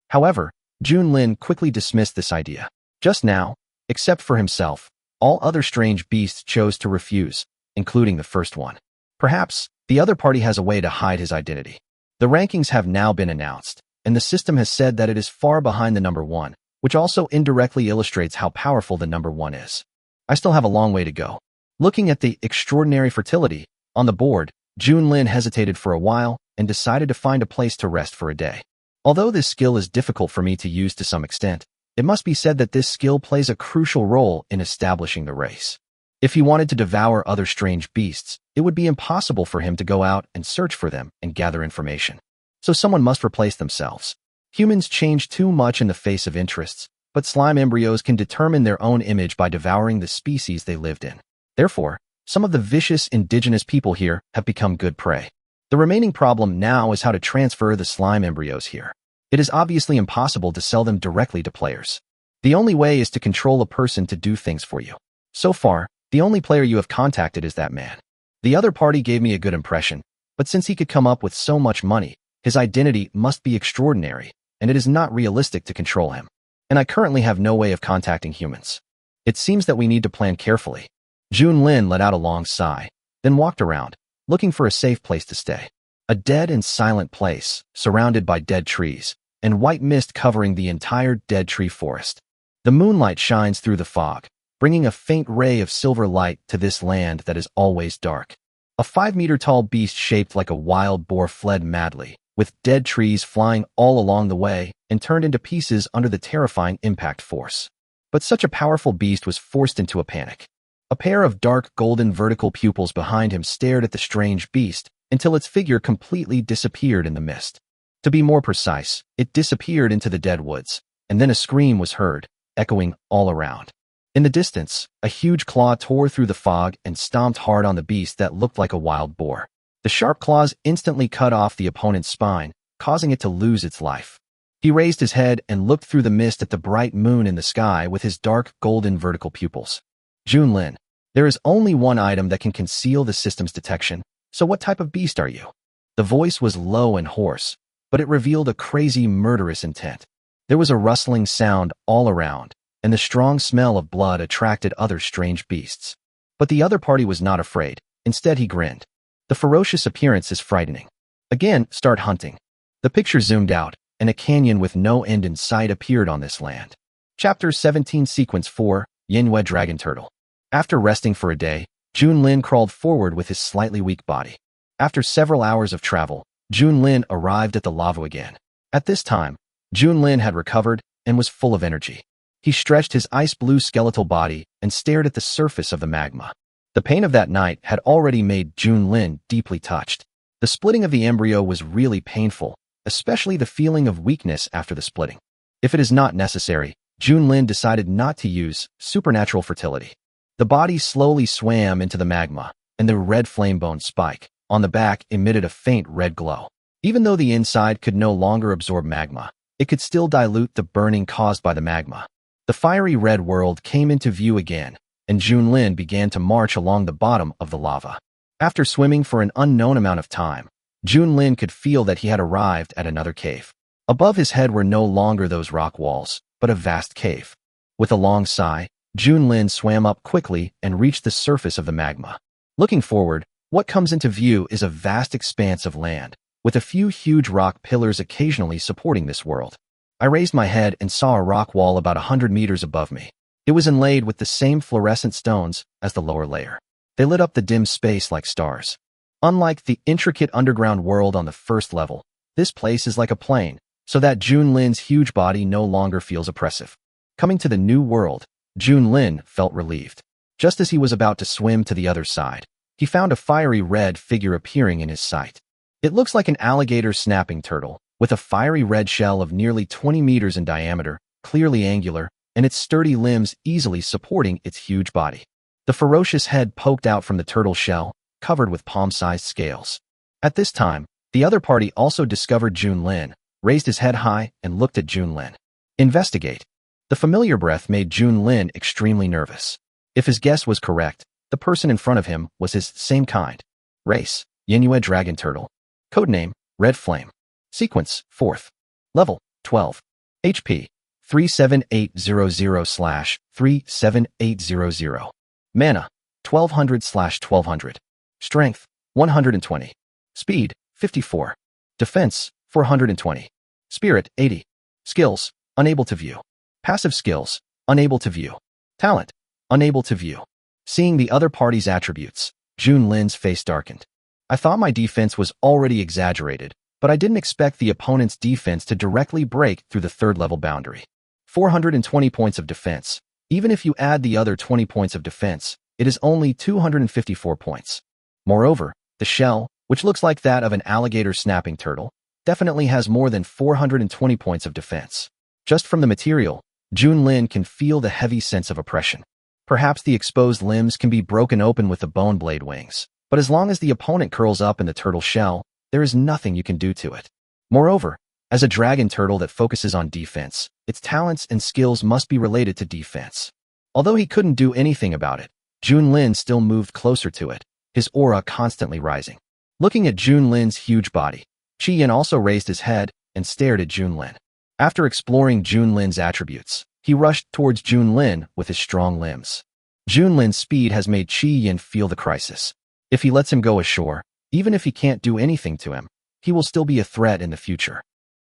However, Junlin quickly dismissed this idea. Just now, except for himself, all other strange beasts chose to refuse, including the first one. Perhaps, the other party has a way to hide his identity. The rankings have now been announced, and the system has said that it is far behind the number 1, which also indirectly illustrates how powerful the number 1 is. I still have a long way to go. Looking at the extraordinary fertility on the board, Junlin hesitated for a while and decided to find a place to rest for a day. Although this skill is difficult for me to use to some extent, it must be said that this skill plays a crucial role in establishing the race. If he wanted to devour other strange beasts, it would be impossible for him to go out and search for them and gather information. So someone must replace themselves. Humans change too much in the face of interests, but slime embryos can determine their own image by devouring the species they lived in. Therefore, some of the vicious indigenous people here have become good prey. The remaining problem now is how to transfer the slime embryos here. It is obviously impossible to sell them directly to players. The only way is to control a person to do things for you. So far, the only player you have contacted is that man. The other party gave me a good impression, but since he could come up with so much money, his identity must be extraordinary, and it is not realistic to control him. And I currently have no way of contacting humans. It seems that we need to plan carefully. Junlin let out a long sigh, then walked around, looking for a safe place to stay. A dead and silent place, surrounded by dead trees, and white mist covering the entire dead tree forest. The moonlight shines through the fog, bringing a faint ray of silver light to this land that is always dark. A 5-meter-tall beast shaped like a wild boar fled madly, with dead trees flying all along the way and turned into pieces under the terrifying impact force. But such a powerful beast was forced into a panic. A pair of dark golden vertical pupils behind him stared at the strange beast until its figure completely disappeared in the mist. To be more precise, it disappeared into the dead woods, and then a scream was heard, echoing all around. In the distance, a huge claw tore through the fog and stomped hard on the beast that looked like a wild boar. The sharp claws instantly cut off the opponent's spine, causing it to lose its life. He raised his head and looked through the mist at the bright moon in the sky with his dark golden vertical pupils. Junlin, there is only one item that can conceal the system's detection, so what type of beast are you? The voice was low and hoarse, but it revealed a crazy, murderous intent. There was a rustling sound all around, and the strong smell of blood attracted other strange beasts. But the other party was not afraid. Instead, he grinned. The ferocious appearance is frightening. Again, start hunting. The picture zoomed out, and a canyon with no end in sight appeared on this land. Chapter 17 Sequence 4 Yinhua Dragon Turtle. After resting for a day, Junlin crawled forward with his slightly weak body. After several hours of travel, Junlin arrived at the lava again. At this time, Junlin had recovered and was full of energy. He stretched his ice-blue skeletal body and stared at the surface of the magma. The pain of that night had already made Junlin deeply touched. The splitting of the embryo was really painful, especially the feeling of weakness after the splitting. If it is not necessary, Junlin decided not to use supernatural fertility. The body slowly swam into the magma, and the red flame bone spike on the back emitted a faint red glow. Even though the inside could no longer absorb magma, it could still dilute the burning caused by the magma. The fiery red world came into view again, and Junlin began to march along the bottom of the lava. After swimming for an unknown amount of time, Junlin could feel that he had arrived at another cave. Above his head were no longer those rock walls, but a vast cave. With a long sigh, Junlin swam up quickly and reached the surface of the magma. Looking forward, what comes into view is a vast expanse of land, with a few huge rock pillars occasionally supporting this world. I raised my head and saw a rock wall about 100 meters above me. It was inlaid with the same fluorescent stones as the lower layer. They lit up the dim space like stars. Unlike the intricate underground world on the first level, this place is like a plane, so that Junlin's huge body no longer feels oppressive. Coming to the new world, Junlin felt relieved. Just as he was about to swim to the other side, he found a fiery red figure appearing in his sight. It looks like an alligator snapping turtle, with a fiery red shell of nearly 20 meters in diameter, clearly angular, and its sturdy limbs easily supporting its huge body. The ferocious head poked out from the turtle shell, covered with palm-sized scales. At this time, the other party also discovered Junlin, raised his head high, and looked at Junlin. Investigate. The familiar breath made Junlin extremely nervous. If his guess was correct, the person in front of him was his same kind. Race, Yinhua Dragon Turtle. Codename, Red Flame. Sequence, 4th. Level, 12. HP, 37800/37800. Mana, 1200/1200. Strength, 120. Speed, 54. Defense, 420. Spirit, 80. Skills, unable to view. Passive skills, unable to view. Talent, unable to view. Seeing the other party's attributes, Junlin's face darkened. I thought my defense was already exaggerated, but I didn't expect the opponent's defense to directly break through the third level boundary. 420 points of defense. Even if you add the other 20 points of defense, it is only 254 points. Moreover, the shell, which looks like that of an alligator snapping turtle, definitely has more than 420 points of defense. Just from the material, Junlin can feel the heavy sense of oppression. Perhaps the exposed limbs can be broken open with the bone blade wings, but as long as the opponent curls up in the turtle shell, there is nothing you can do to it. Moreover, as a dragon turtle that focuses on defense, its talents and skills must be related to defense. Although he couldn't do anything about it, Junlin still moved closer to it, his aura constantly rising. Looking at Junlin's huge body, Qiyin also raised his head and stared at Junlin. After exploring Junlin's attributes, he rushed towards Junlin with his strong limbs. Junlin's speed has made Qiyin feel the crisis. If he lets him go ashore, even if he can't do anything to him, he will still be a threat in the future.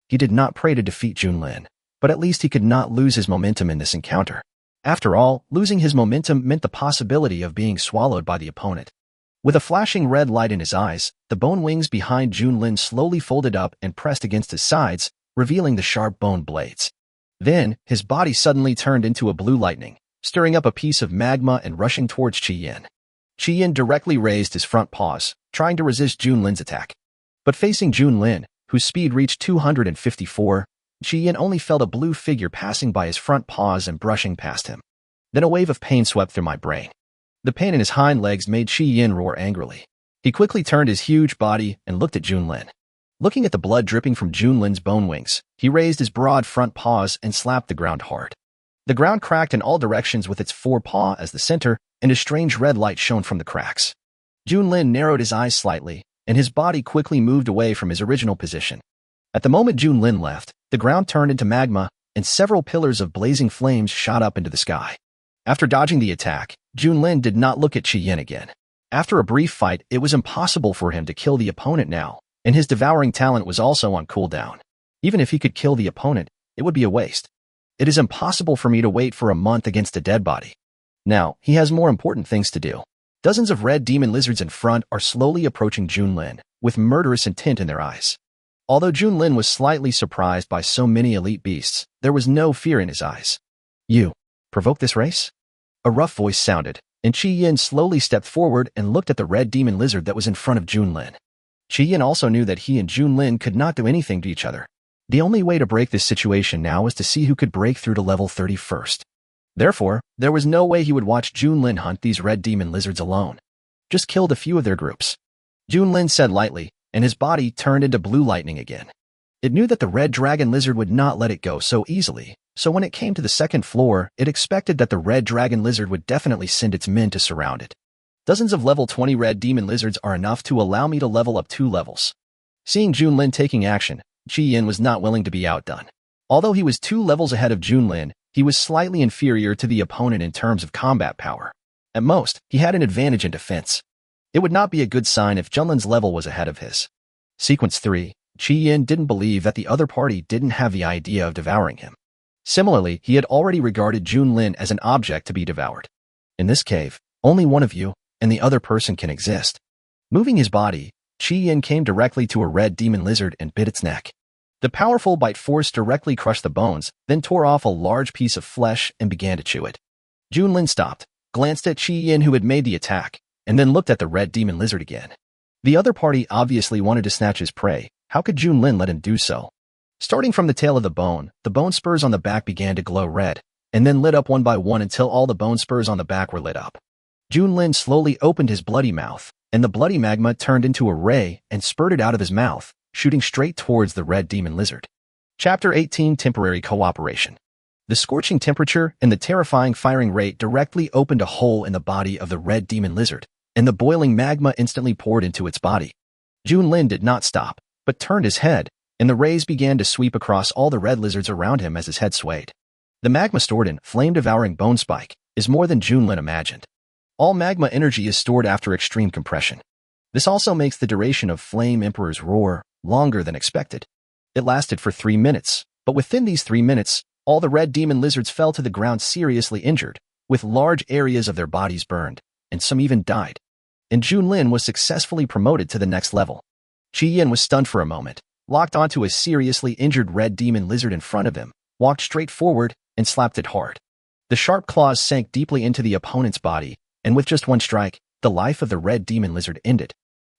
He did not pray to defeat Junlin, but at least he could not lose his momentum in this encounter. After all, losing his momentum meant the possibility of being swallowed by the opponent. With a flashing red light in his eyes, the bone wings behind Junlin slowly folded up and pressed against his sides, revealing the sharp bone blades. Then, his body suddenly turned into a blue lightning, stirring up a piece of magma and rushing towards Qiyin. Qiyin directly raised his front paws, trying to resist Junlin's attack. But facing Junlin, whose speed reached 254, Qiyin only felt a blue figure passing by his front paws and brushing past him. Then a wave of pain swept through my brain. The pain in his hind legs made Qiyin roar angrily. He quickly turned his huge body and looked at Junlin. Looking at the blood dripping from Junlin's bone wings, he raised his broad front paws and slapped the ground hard. The ground cracked in all directions with its forepaw as the center, and a strange red light shone from the cracks. Junlin narrowed his eyes slightly, and his body quickly moved away from his original position. At the moment Junlin left, the ground turned into magma, and several pillars of blazing flames shot up into the sky. After dodging the attack, Junlin did not look at Qiyin again. After a brief fight, it was impossible for him to kill the opponent now, and his devouring talent was also on cooldown. Even if he could kill the opponent, it would be a waste. It is impossible for me to wait for a month against a dead body. Now, he has more important things to do. Dozens of red demon lizards in front are slowly approaching Junlin, with murderous intent in their eyes. Although Junlin was slightly surprised by so many elite beasts, there was no fear in his eyes. You provoke this race? A rough voice sounded, and Qi Yin slowly stepped forward and looked at the red demon lizard that was in front of Junlin. Qi Yin also knew that he and Junlin could not do anything to each other. The only way to break this situation now was to see who could break through to level 30 first. Therefore, there was no way he would watch Junlin hunt these red demon lizards alone. Just killed a few of their groups. Junlin said lightly, and his body turned into blue lightning again. It knew that the red dragon lizard would not let it go so easily, so when it came to the second floor, it expected that the red dragon lizard would definitely send its men to surround it. Dozens of level 20 red demon lizards are enough to allow me to level up 2 levels. Seeing Junlin taking action, Qi Yin was not willing to be outdone. Although he was 2 levels ahead of Junlin, he was slightly inferior to the opponent in terms of combat power. At most, he had an advantage in defense. It would not be a good sign if Junlin's level was ahead of his. Sequence 3. Qi Yin didn't believe that the other party didn't have the idea of devouring him. Similarly, he had already regarded Junlin as an object to be devoured. In this cave, only one of you and the other person can exist. Moving his body, Qi Yin came directly to a red demon lizard and bit its neck. The powerful bite force directly crushed the bones, then tore off a large piece of flesh and began to chew it. Junlin stopped, glanced at Qi Yin who had made the attack, and then looked at the red demon lizard again. The other party obviously wanted to snatch his prey. How could Junlin let him do so? Starting from the tail of the bone spurs on the back began to glow red, and then lit up one by one until all the bone spurs on the back were lit up. Junlin slowly opened his bloody mouth, and the bloody magma turned into a ray and spurted out of his mouth, shooting straight towards the red demon lizard. Chapter 18 Temporary Cooperation. The scorching temperature and the terrifying firing rate directly opened a hole in the body of the red demon lizard, and the boiling magma instantly poured into its body. Junlin did not stop, but turned his head, and the rays began to sweep across all the red lizards around him as his head swayed. The magma stored in flame-devouring bone spike is more than Junlin imagined. All magma energy is stored after extreme compression. This also makes the duration of Flame Emperor's roar longer than expected. It lasted for 3 minutes, but within these 3 minutes, all the red demon lizards fell to the ground seriously injured, with large areas of their bodies burned, and some even died. And Junlin was successfully promoted to the next level. Qi Yin was stunned for a moment, locked onto a seriously injured red demon lizard in front of him, walked straight forward, and slapped it hard. The sharp claws sank deeply into the opponent's body, and with just one strike, the life of the red demon lizard ended.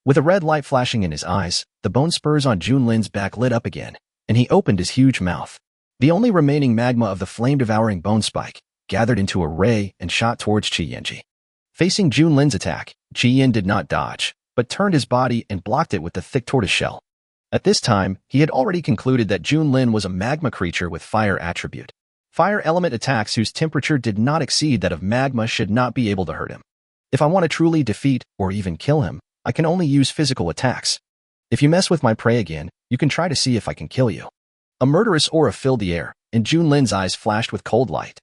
With a red light flashing in his eyes, the bone spurs on Junlin's back lit up again, and he opened his huge mouth. The only remaining magma of the flame-devouring bone spike gathered into a ray and shot towards Qi Yin. Facing Junlin's attack, Qi Yin did not dodge, but turned his body and blocked it with the thick tortoise shell. At this time, he had already concluded that Junlin was a magma creature with fire attribute. Fire element attacks whose temperature did not exceed that of magma should not be able to hurt him. If I want to truly defeat or even kill him, I can only use physical attacks. If you mess with my prey again, you can try to see if I can kill you. A murderous aura filled the air, and Junlin's eyes flashed with cold light.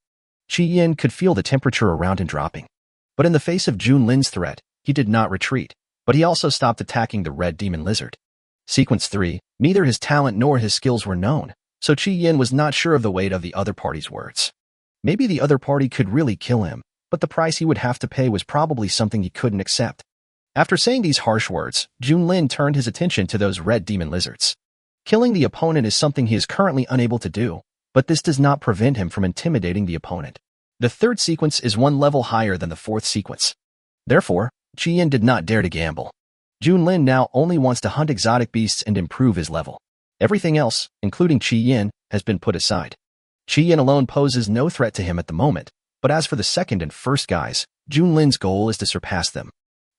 Qi Yin could feel the temperature around him dropping. But in the face of Junlin's threat, he did not retreat, but he also stopped attacking the red demon lizard. Sequence 3, neither his talent nor his skills were known, so Qi Yin was not sure of the weight of the other party's words. Maybe the other party could really kill him, but the price he would have to pay was probably something he couldn't accept. After saying these harsh words, Junlin turned his attention to those red demon lizards. Killing the opponent is something he is currently unable to do, but this does not prevent him from intimidating the opponent. The third sequence is 1 level higher than the fourth sequence. Therefore, Qi Yin did not dare to gamble. Junlin now only wants to hunt exotic beasts and improve his level. Everything else, including Qi Yin, has been put aside. Qi Yin alone poses no threat to him at the moment, but as for the second and first guys, Junlin's goal is to surpass them.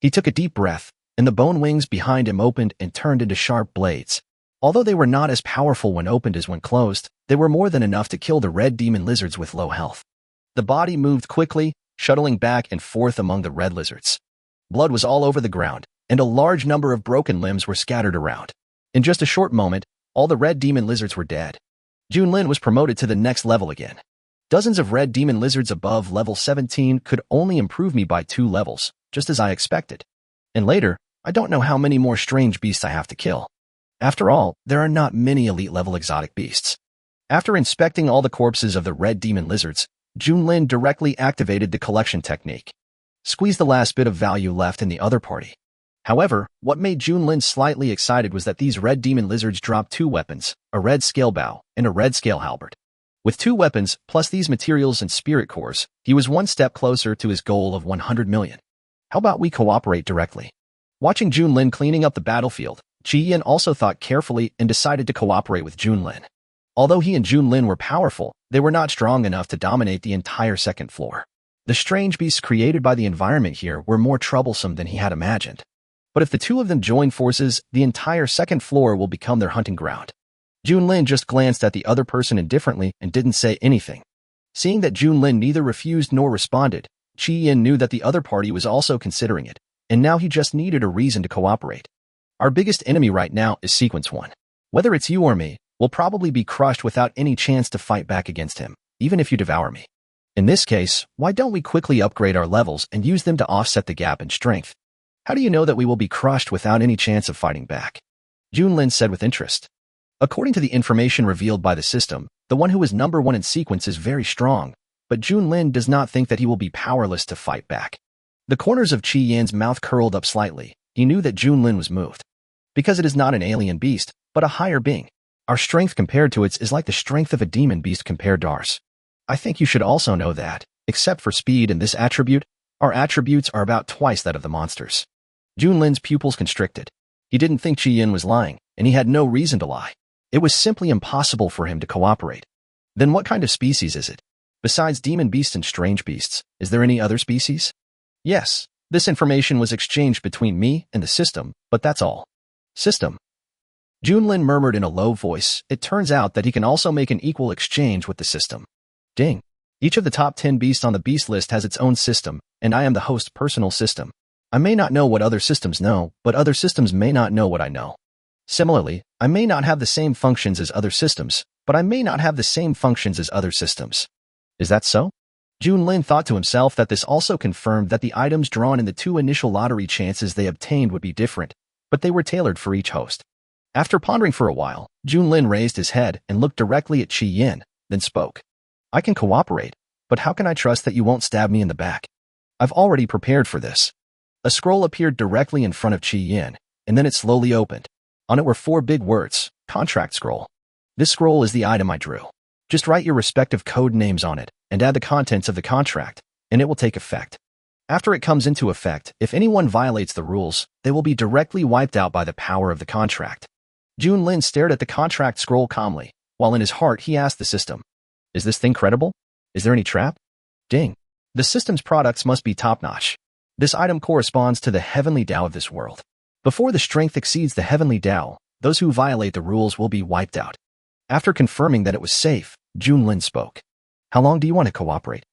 He took a deep breath, and the bone wings behind him opened and turned into sharp blades. Although they were not as powerful when opened as when closed, they were more than enough to kill the red demon lizards with low health. The body moved quickly, shuttling back and forth among the red lizards. Blood was all over the ground, and a large number of broken limbs were scattered around. In just a short moment, all the red demon lizards were dead. Junlin was promoted to the next level again. Dozens of red demon lizards above level 17 could only improve me by 2 levels, just as I expected. And later, I don't know how many more strange beasts I have to kill. After all, there are not many elite-level exotic beasts. After inspecting all the corpses of the red demon lizards, Junlin directly activated the collection technique. Squeeze the last bit of value left in the other party. However, what made Junlin slightly excited was that these red demon lizards dropped 2 weapons, a red scale bow and a red scale halberd. With 2 weapons, plus these materials and spirit cores, he was one step closer to his goal of 100 million. How about we cooperate directly? Watching Junlin cleaning up the battlefield, Chi-Yin also thought carefully and decided to cooperate with Junlin. Although he and Junlin were powerful, they were not strong enough to dominate the entire second floor. The strange beasts created by the environment here were more troublesome than he had imagined. But if the two of them join forces, the entire second floor will become their hunting ground. Junlin just glanced at the other person indifferently and didn't say anything. Seeing that Junlin neither refused nor responded, Chi-Yin knew that the other party was also considering it, and now he just needed a reason to cooperate. Our biggest enemy right now is Sequence 1. Whether it's you or me, we'll probably be crushed without any chance to fight back against him, even if you devour me. In this case, why don't we quickly upgrade our levels and use them to offset the gap in strength? How do you know that we will be crushed without any chance of fighting back? Junlin said with interest. According to the information revealed by the system, the one who is number 1 in sequence is very strong, but Junlin does not think that he will be powerless to fight back. The corners of Chi-Yan's mouth curled up slightly. He knew that Junlin was moved. Because it is not an alien beast, but a higher being. Our strength compared to its is like the strength of a demon beast compared to ours. I think you should also know that, except for speed and this attribute, our attributes are about twice that of the monsters. Junlin's pupils constricted. He didn't think Chi-Yin was lying, and he had no reason to lie. It was simply impossible for him to cooperate. Then what kind of species is it? Besides demon beasts and strange beasts, is there any other species? Yes, this information was exchanged between me and the system, but that's all. System. Junlin murmured in a low voice. It turns out that he can also make an equal exchange with the system. Ding. Each of the top 10 beasts on the beast list has its own system, and I am the host's personal system. I may not know what other systems know, but other systems may not know what I know. Similarly, I may not have the same functions as other systems, but I may not have the same functions as other systems. Is that so? Junlin thought to himself that this also confirmed that the items drawn in the 2 initial lottery chances they obtained would be different, but they were tailored for each host. After pondering for a while, Junlin raised his head and looked directly at Chi-Yin, then spoke. I can cooperate, but how can I trust that you won't stab me in the back? I've already prepared for this. A scroll appeared directly in front of Chi-Yin, and then it slowly opened. On it were 4 big words, contract scroll. This scroll is the item I drew. Just write your respective code names on it, and add the contents of the contract, and it will take effect. After it comes into effect, if anyone violates the rules, they will be directly wiped out by the power of the contract. Junlin stared at the contract scroll calmly, while in his heart he asked the system, is this thing credible? Is there any trap? Ding. The system's products must be top-notch. This item corresponds to the heavenly Tao of this world. Before the strength exceeds the heavenly Tao, those who violate the rules will be wiped out. After confirming that it was safe, Junlin spoke. How long do you want to cooperate?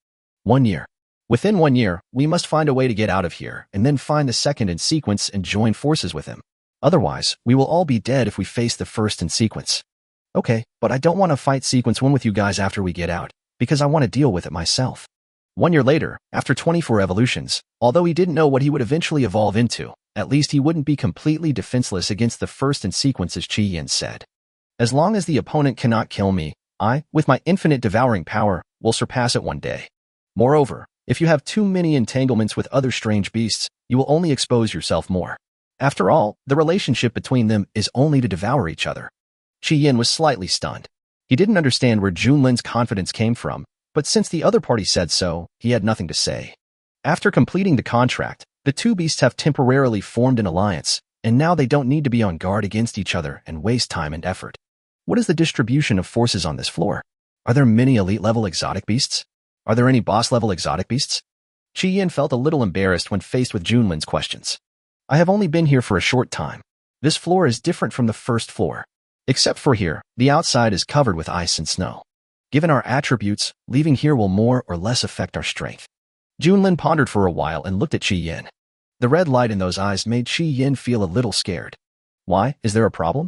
1 year. Within 1 year, we must find a way to get out of here and then find the second in sequence and join forces with him. Otherwise, we will all be dead if we face the first in sequence. Okay, but I don't want to fight sequence 1 with you guys after we get out, because I want to deal with it myself. 1 year later, after 24 evolutions, although he didn't know what he would eventually evolve into, at least he wouldn't be completely defenseless against the first in sequence, as Chi-Yin said. As long as the opponent cannot kill me, I, with my infinite devouring power, will surpass it one day. Moreover, if you have too many entanglements with other strange beasts, you will only expose yourself more. After all, the relationship between them is only to devour each other. Chi-Yin was slightly stunned. He didn't understand where Junlin's confidence came from, but since the other party said so, he had nothing to say. After completing the contract, the 2 beasts have temporarily formed an alliance, and now they don't need to be on guard against each other and waste time and effort. What is the distribution of forces on this floor? Are there many elite-level exotic beasts? Are there any boss-level exotic beasts? Chi-Yin felt a little embarrassed when faced with Junlin's questions. I have only been here for a short time. This floor is different from the first floor. Except for here, the outside is covered with ice and snow. Given our attributes, leaving here will more or less affect our strength. Junlin pondered for a while and looked at Chi-Yin. The red light in those eyes made Chi-Yin feel a little scared. Why? Is there a problem?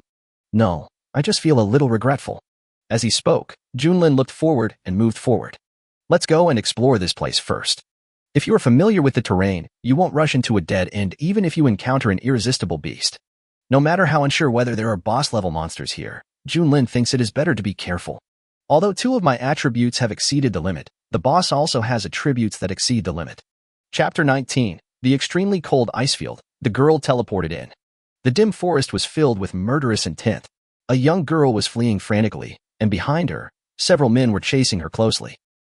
No, I just feel a little regretful. As he spoke, Junlin looked forward and moved forward. Let's go and explore this place first. If you are familiar with the terrain, you won't rush into a dead end even if you encounter an irresistible beast. No matter how unsure whether there are boss-level monsters here, Junlin thinks it is better to be careful. Although 2 of my attributes have exceeded the limit, the boss also has attributes that exceed the limit. Chapter 19. The extremely cold ice field. The girl teleported in. The dim forest was filled with murderous intent. A young girl was fleeing frantically, and behind her, several men were chasing her closely.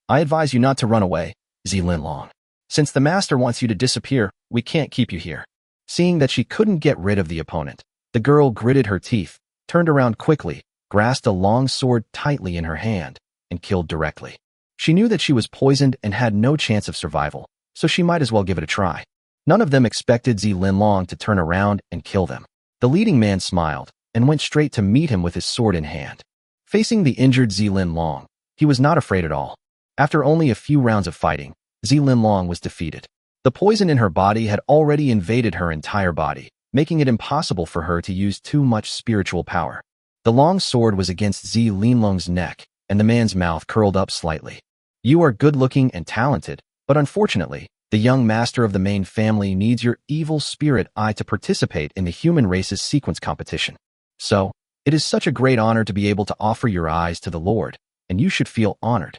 I advise you not to run away, Junlin. Since the master wants you to disappear, we can't keep you here. Seeing that she couldn't get rid of the opponent, the girl gritted her teeth, turned around quickly, grasped a long sword tightly in her hand, and killed directly. She knew that she was poisoned and had no chance of survival, so she might as well give it a try. None of them expected Junlin to turn around and kill them. The leading man smiled and went straight to meet him with his sword in hand. Facing the injured Junlin, he was not afraid at all. After only a few rounds of fighting, Junlin was defeated. The poison in her body had already invaded her entire body, making it impossible for her to use too much spiritual power. The long sword was against Junlin's neck, and the man's mouth curled up slightly. You are good-looking and talented, but unfortunately, the young master of the main family needs your evil spirit eye to participate in the human race's sequence competition. So, it is such a great honor to be able to offer your eyes to the Lord, and you should feel honored.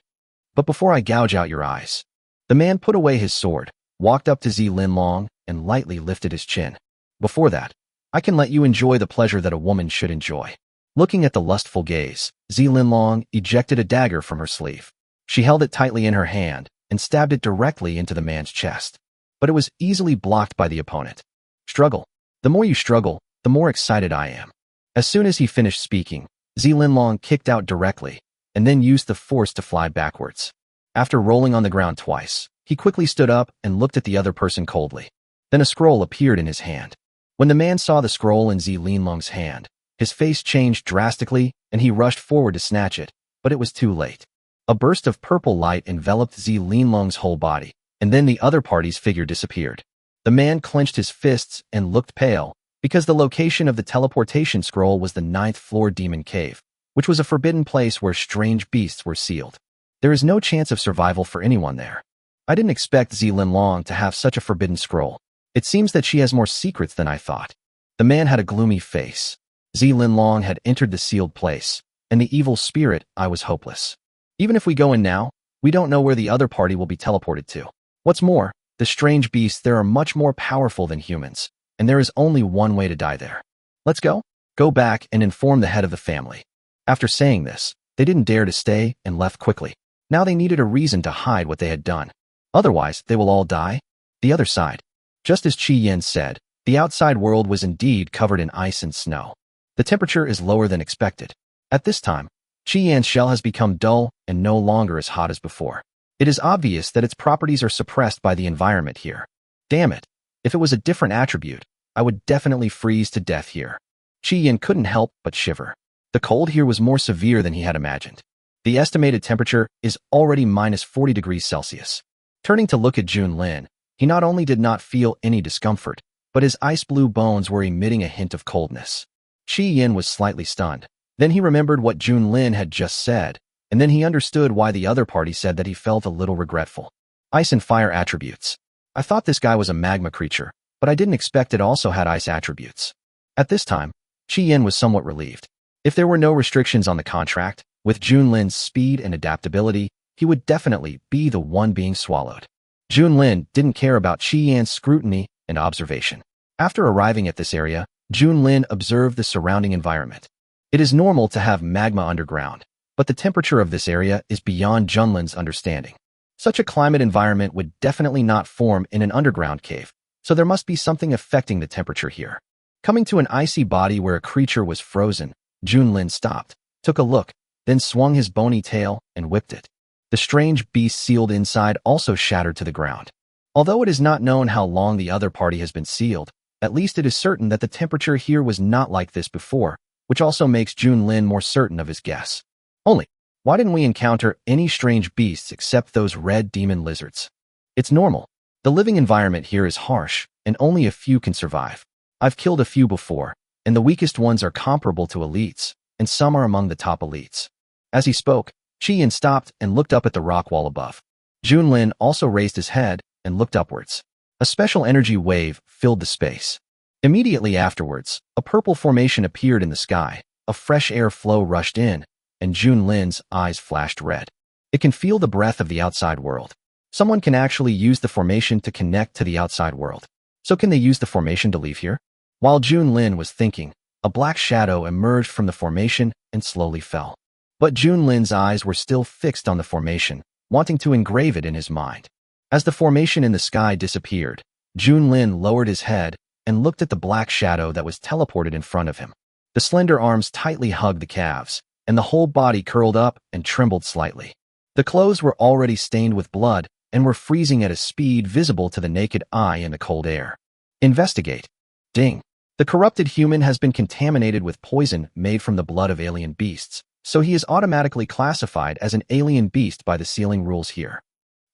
But before I gouge out your eyes, the man put away his sword, walked up to Junlin, and lightly lifted his chin. Before that, I can let you enjoy the pleasure that a woman should enjoy. Looking at the lustful gaze, Junlin ejected a dagger from her sleeve. She held it tightly in her hand and stabbed it directly into the man's chest. But it was easily blocked by the opponent. Struggle. The more you struggle, the more excited I am. As soon as he finished speaking, Junlin kicked out directly, and then used the force to fly backwards. After rolling on the ground twice, he quickly stood up and looked at the other person coldly. Then a scroll appeared in his hand. When the man saw the scroll in Junlin's hand, his face changed drastically and he rushed forward to snatch it, but it was too late. A burst of purple light enveloped Junlin's whole body, and then the other party's figure disappeared. The man clenched his fists and looked pale, because the location of the teleportation scroll was the 9th floor demon cave, which was a forbidden place where strange beasts were sealed. There is no chance of survival for anyone there. I didn't expect Junlin to have such a forbidden scroll. It seems that she has more secrets than I thought. The man had a gloomy face. Junlin had entered the sealed place, and the evil spirit, I was hopeless. Even if we go in now, we don't know where the other party will be teleported to. What's more, the strange beasts there are much more powerful than humans, and there is only one way to die there. Let's go. Go back and inform the head of the family. After saying this, they didn't dare to stay and left quickly. Now they needed a reason to hide what they had done. Otherwise, they will all die. The other side. Just as Qi Yan said, the outside world was indeed covered in ice and snow. The temperature is lower than expected. At this time, Qi Yan's shell has become dull and no longer as hot as before. It is obvious that its properties are suppressed by the environment here. Damn it. If it was a different attribute, I would definitely freeze to death here. Qi Yan couldn't help but shiver. The cold here was more severe than he had imagined. The estimated temperature is already minus 40 degrees Celsius. Turning to look at Junlin, he not only did not feel any discomfort, but his ice-blue bones were emitting a hint of coldness. Qi Yan was slightly stunned. Then he remembered what Junlin had just said, and then he understood why the other party said that he felt a little regretful. Ice and fire attributes. I thought this guy was a magma creature, but I didn't expect it also had ice attributes. At this time, Qi Yan was somewhat relieved. If there were no restrictions on the contract, with Junlin's speed and adaptability, he would definitely be the one being swallowed. Junlin didn't care about Qi Yan's scrutiny and observation. After arriving at this area, Junlin observed the surrounding environment. It is normal to have magma underground, but the temperature of this area is beyond Junlin's understanding. Such a climate environment would definitely not form in an underground cave, so there must be something affecting the temperature here. Coming to an icy body where a creature was frozen, Junlin stopped, took a look, then swung his bony tail and whipped it. The strange beast sealed inside also shattered to the ground. Although it is not known how long the other party has been sealed, at least it is certain that the temperature here was not like this before, which also makes Junlin more certain of his guess. Only, why didn't we encounter any strange beasts except those red demon lizards? It's normal. The living environment here is harsh, and only a few can survive. I've killed a few before, and the weakest ones are comparable to elites, and some are among the top elites. As he spoke, Qi Yan stopped and looked up at the rock wall above. Junlin also raised his head and looked upwards. A special energy wave filled the space. Immediately afterwards, a purple formation appeared in the sky, a fresh air flow rushed in, and Junlin's eyes flashed red. It can feel the breath of the outside world. Someone can actually use the formation to connect to the outside world. So can they use the formation to leave here? While Junlin was thinking, a black shadow emerged from the formation and slowly fell. But Junlin's eyes were still fixed on the formation, wanting to engrave it in his mind. As the formation in the sky disappeared, Junlin lowered his head and looked at the black shadow that was teleported in front of him. The slender arms tightly hugged the calves, and the whole body curled up and trembled slightly. The clothes were already stained with blood and were freezing at a speed visible to the naked eye in the cold air. Investigate. Ding. The corrupted human has been contaminated with poison made from the blood of alien beasts, so he is automatically classified as an alien beast by the sealing rules here.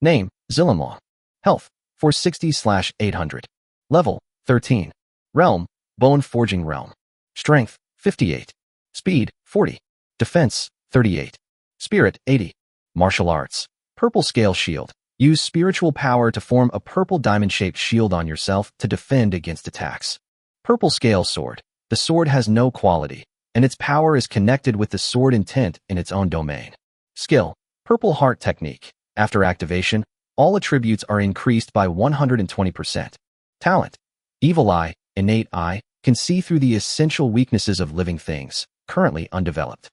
Name, Zillenlong. Health, 460/800. Level, 13. Realm, Bone Forging Realm. Strength, 58. Speed, 40. Defense, 38. Spirit, 80. Martial Arts. Purple Scale Shield. Use spiritual power to form a purple diamond-shaped shield on yourself to defend against attacks. Purple Scale Sword. The sword has no quality, and its power is connected with the sword intent in its own domain. Skill. Purple Heart Technique. After activation, all attributes are increased by 120%. Talent. Evil Eye, Innate Eye, can see through the essential weaknesses of living things, currently undeveloped.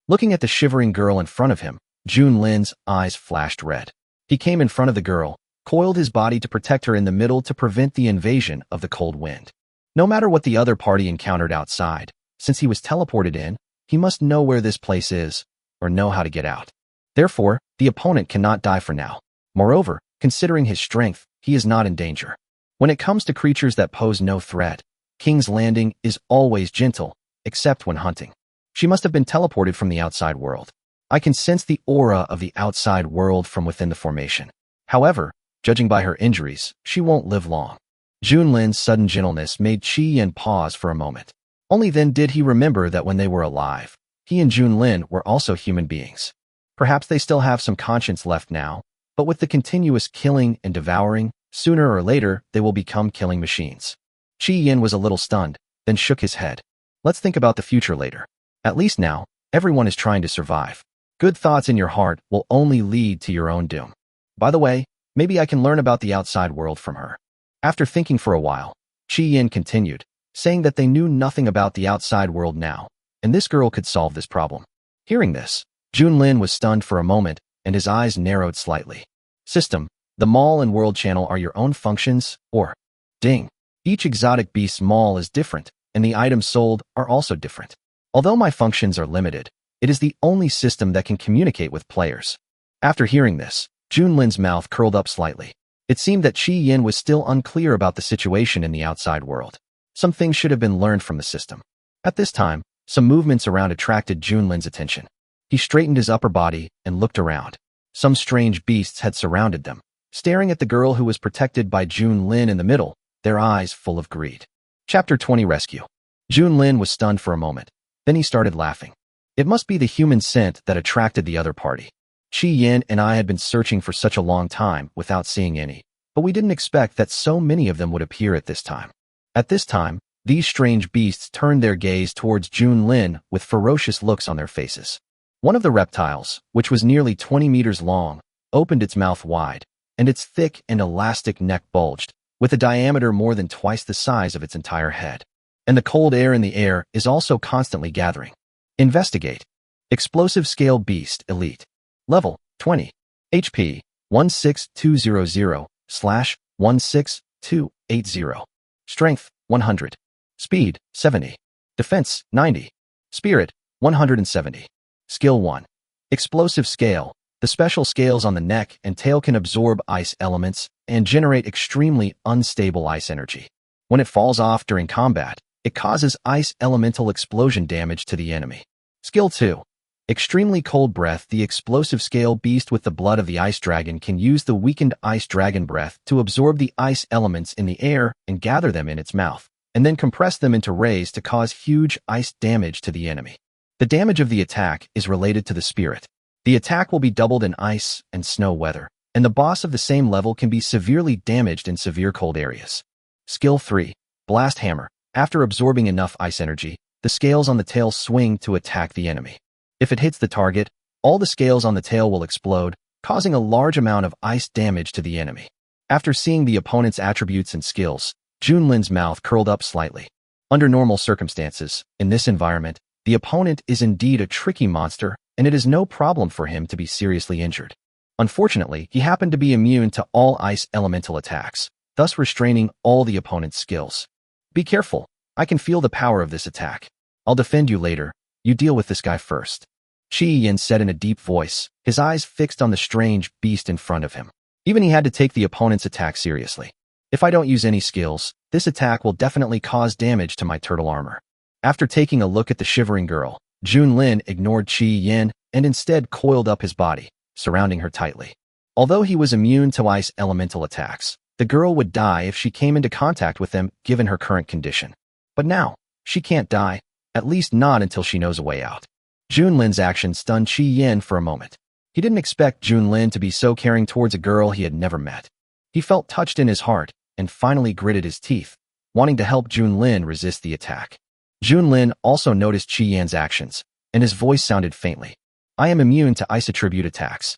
Looking at the shivering girl in front of him, Junlin's eyes flashed red. He came in front of the girl, coiled his body to protect her in the middle to prevent the invasion of the cold wind. No matter what the other party encountered outside, since he was teleported in, he must know where this place is, or know how to get out. Therefore, the opponent cannot die for now. Moreover, considering his strength, he is not in danger. When it comes to creatures that pose no threat, King's Landing is always gentle, except when hunting. She must have been teleported from the outside world. I can sense the aura of the outside world from within the formation. However, judging by her injuries, she won't live long. Junlin's sudden gentleness made Qi Yin pause for a moment. Only then did he remember that when they were alive, he and Junlin were also human beings. Perhaps they still have some conscience left now, but with the continuous killing and devouring, sooner or later they will become killing machines. Qi Yin was a little stunned, then shook his head. Let's think about the future later. At least now, everyone is trying to survive. Good thoughts in your heart will only lead to your own doom. By the way, maybe I can learn about the outside world from her. After thinking for a while, Qi Yin continued, saying that they knew nothing about the outside world now, and this girl could solve this problem. Hearing this, Junlin was stunned for a moment, and his eyes narrowed slightly. System, the mall and world channel are your own functions, or ding. Each exotic beast's mall is different, and the items sold are also different. Although my functions are limited, it is the only system that can communicate with players. After hearing this, Junlin's mouth curled up slightly. It seemed that Qi Yin was still unclear about the situation in the outside world. Some things should have been learned from the system. At this time, some movements around attracted Junlin's attention. He straightened his upper body and looked around. Some strange beasts had surrounded them, staring at the girl who was protected by Junlin in the middle, their eyes full of greed. Chapter 20 Rescue. Junlin was stunned for a moment. Then he started laughing. It must be the human scent that attracted the other party. Qi Yin and I had been searching for such a long time without seeing any, but we didn't expect that so many of them would appear at this time. At this time, these strange beasts turned their gaze towards Junlin with ferocious looks on their faces. One of the reptiles, which was nearly 20 meters long, opened its mouth wide, and its thick and elastic neck bulged, with a diameter more than twice the size of its entire head. And the cold air in the air is also constantly gathering. Investigate. Explosive Scale Beast Elite. Level, 20. HP, 16200/16280. Strength, 100. Speed, 70. Defense, 90. Spirit, 170. Skill 1. Explosive Scale. The special scales on the neck and tail can absorb ice elements and generate extremely unstable ice energy. When it falls off during combat, it causes ice elemental explosion damage to the enemy. Skill 2. Extremely Cold Breath. The explosive scale beast with the blood of the ice dragon can use the weakened ice dragon breath to absorb the ice elements in the air and gather them in its mouth, and then compress them into rays to cause huge ice damage to the enemy. The damage of the attack is related to the spirit. The attack will be doubled in ice and snow weather, and the boss of the same level can be severely damaged in severe cold areas. Skill 3. Blast Hammer. After absorbing enough ice energy, the scales on the tail swing to attack the enemy. If it hits the target, all the scales on the tail will explode, causing a large amount of ice damage to the enemy. After seeing the opponent's attributes and skills, Junlin's mouth curled up slightly. Under normal circumstances, in this environment, the opponent is indeed a tricky monster, and it is no problem for him to be seriously injured. Unfortunately, he happened to be immune to all ice elemental attacks, thus restraining all the opponent's skills. Be careful, I can feel the power of this attack. I'll defend you later, you deal with this guy first. Chi Yin said in a deep voice, his eyes fixed on the strange beast in front of him. Even he had to take the opponent's attack seriously. If I don't use any skills, this attack will definitely cause damage to my turtle armor. After taking a look at the shivering girl, Junlin ignored Chi Yin and instead coiled up his body, surrounding her tightly. Although he was immune to ice elemental attacks, the girl would die if she came into contact with them given her current condition. But now, she can't die, at least not until she knows a way out. Junlin's action stunned Chi Yin for a moment. He didn't expect Junlin to be so caring towards a girl he had never met. He felt touched in his heart and finally gritted his teeth, wanting to help Junlin resist the attack. Junlin also noticed Chi Yin's actions, and his voice sounded faintly. I am immune to ice attribute attacks.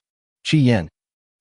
Chi Yin.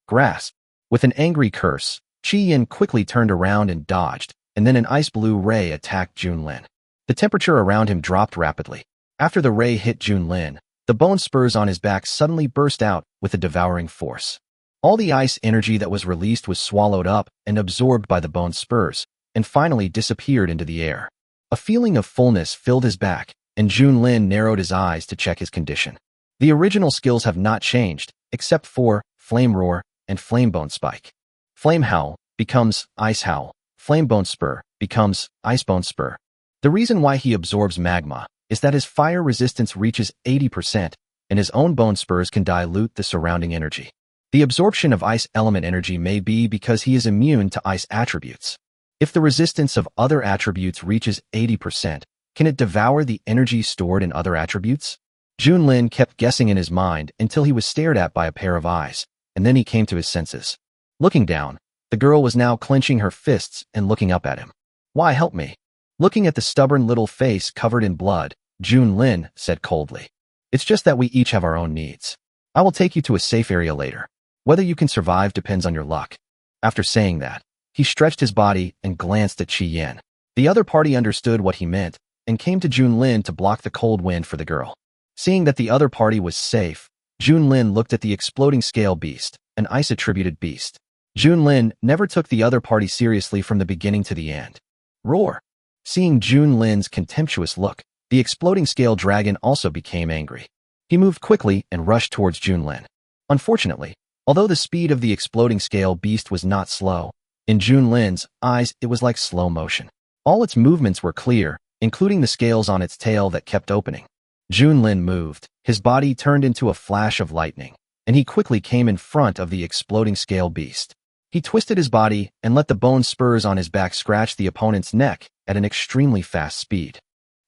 Grasp. With an angry curse, Chi Yin quickly turned around and dodged, and then an ice blue ray attacked Junlin. The temperature around him dropped rapidly. After the ray hit Junlin, the bone spurs on his back suddenly burst out with a devouring force. All the ice energy that was released was swallowed up and absorbed by the bone spurs, and finally disappeared into the air. A feeling of fullness filled his back, and Junlin narrowed his eyes to check his condition. The original skills have not changed, except for Flame Roar and Flame Bone Spike. Flame Howl becomes Ice Howl. Flame Bone Spur becomes Ice Bone Spur. The reason why he absorbs magma is that his fire resistance reaches 80%, and his own bone spurs can dilute the surrounding energy. The absorption of ice element energy may be because he is immune to ice attributes. If the resistance of other attributes reaches 80%, can it devour the energy stored in other attributes? Junlin kept guessing in his mind until he was stared at by a pair of eyes, and then he came to his senses. Looking down, the girl was now clenching her fists and looking up at him. Why help me? Looking at the stubborn little face covered in blood, Junlin said coldly. It's just that we each have our own needs. I will take you to a safe area later. Whether you can survive depends on your luck. After saying that, he stretched his body and glanced at Chi Yin. The other party understood what he meant and came to Junlin to block the cold wind for the girl. Seeing that the other party was safe, Junlin looked at the exploding scale beast, an ice-attributed beast. Junlin never took the other party seriously from the beginning to the end. Roar! Seeing Junlin's contemptuous look, the exploding scale dragon also became angry. He moved quickly and rushed towards Junlin. Unfortunately, although the speed of the exploding scale beast was not slow, in Junlin's eyes it was like slow motion. All its movements were clear, including the scales on its tail that kept opening. Junlin moved, his body turned into a flash of lightning, and he quickly came in front of the exploding scale beast. He twisted his body and let the bone spurs on his back scratch the opponent's neck at an extremely fast speed.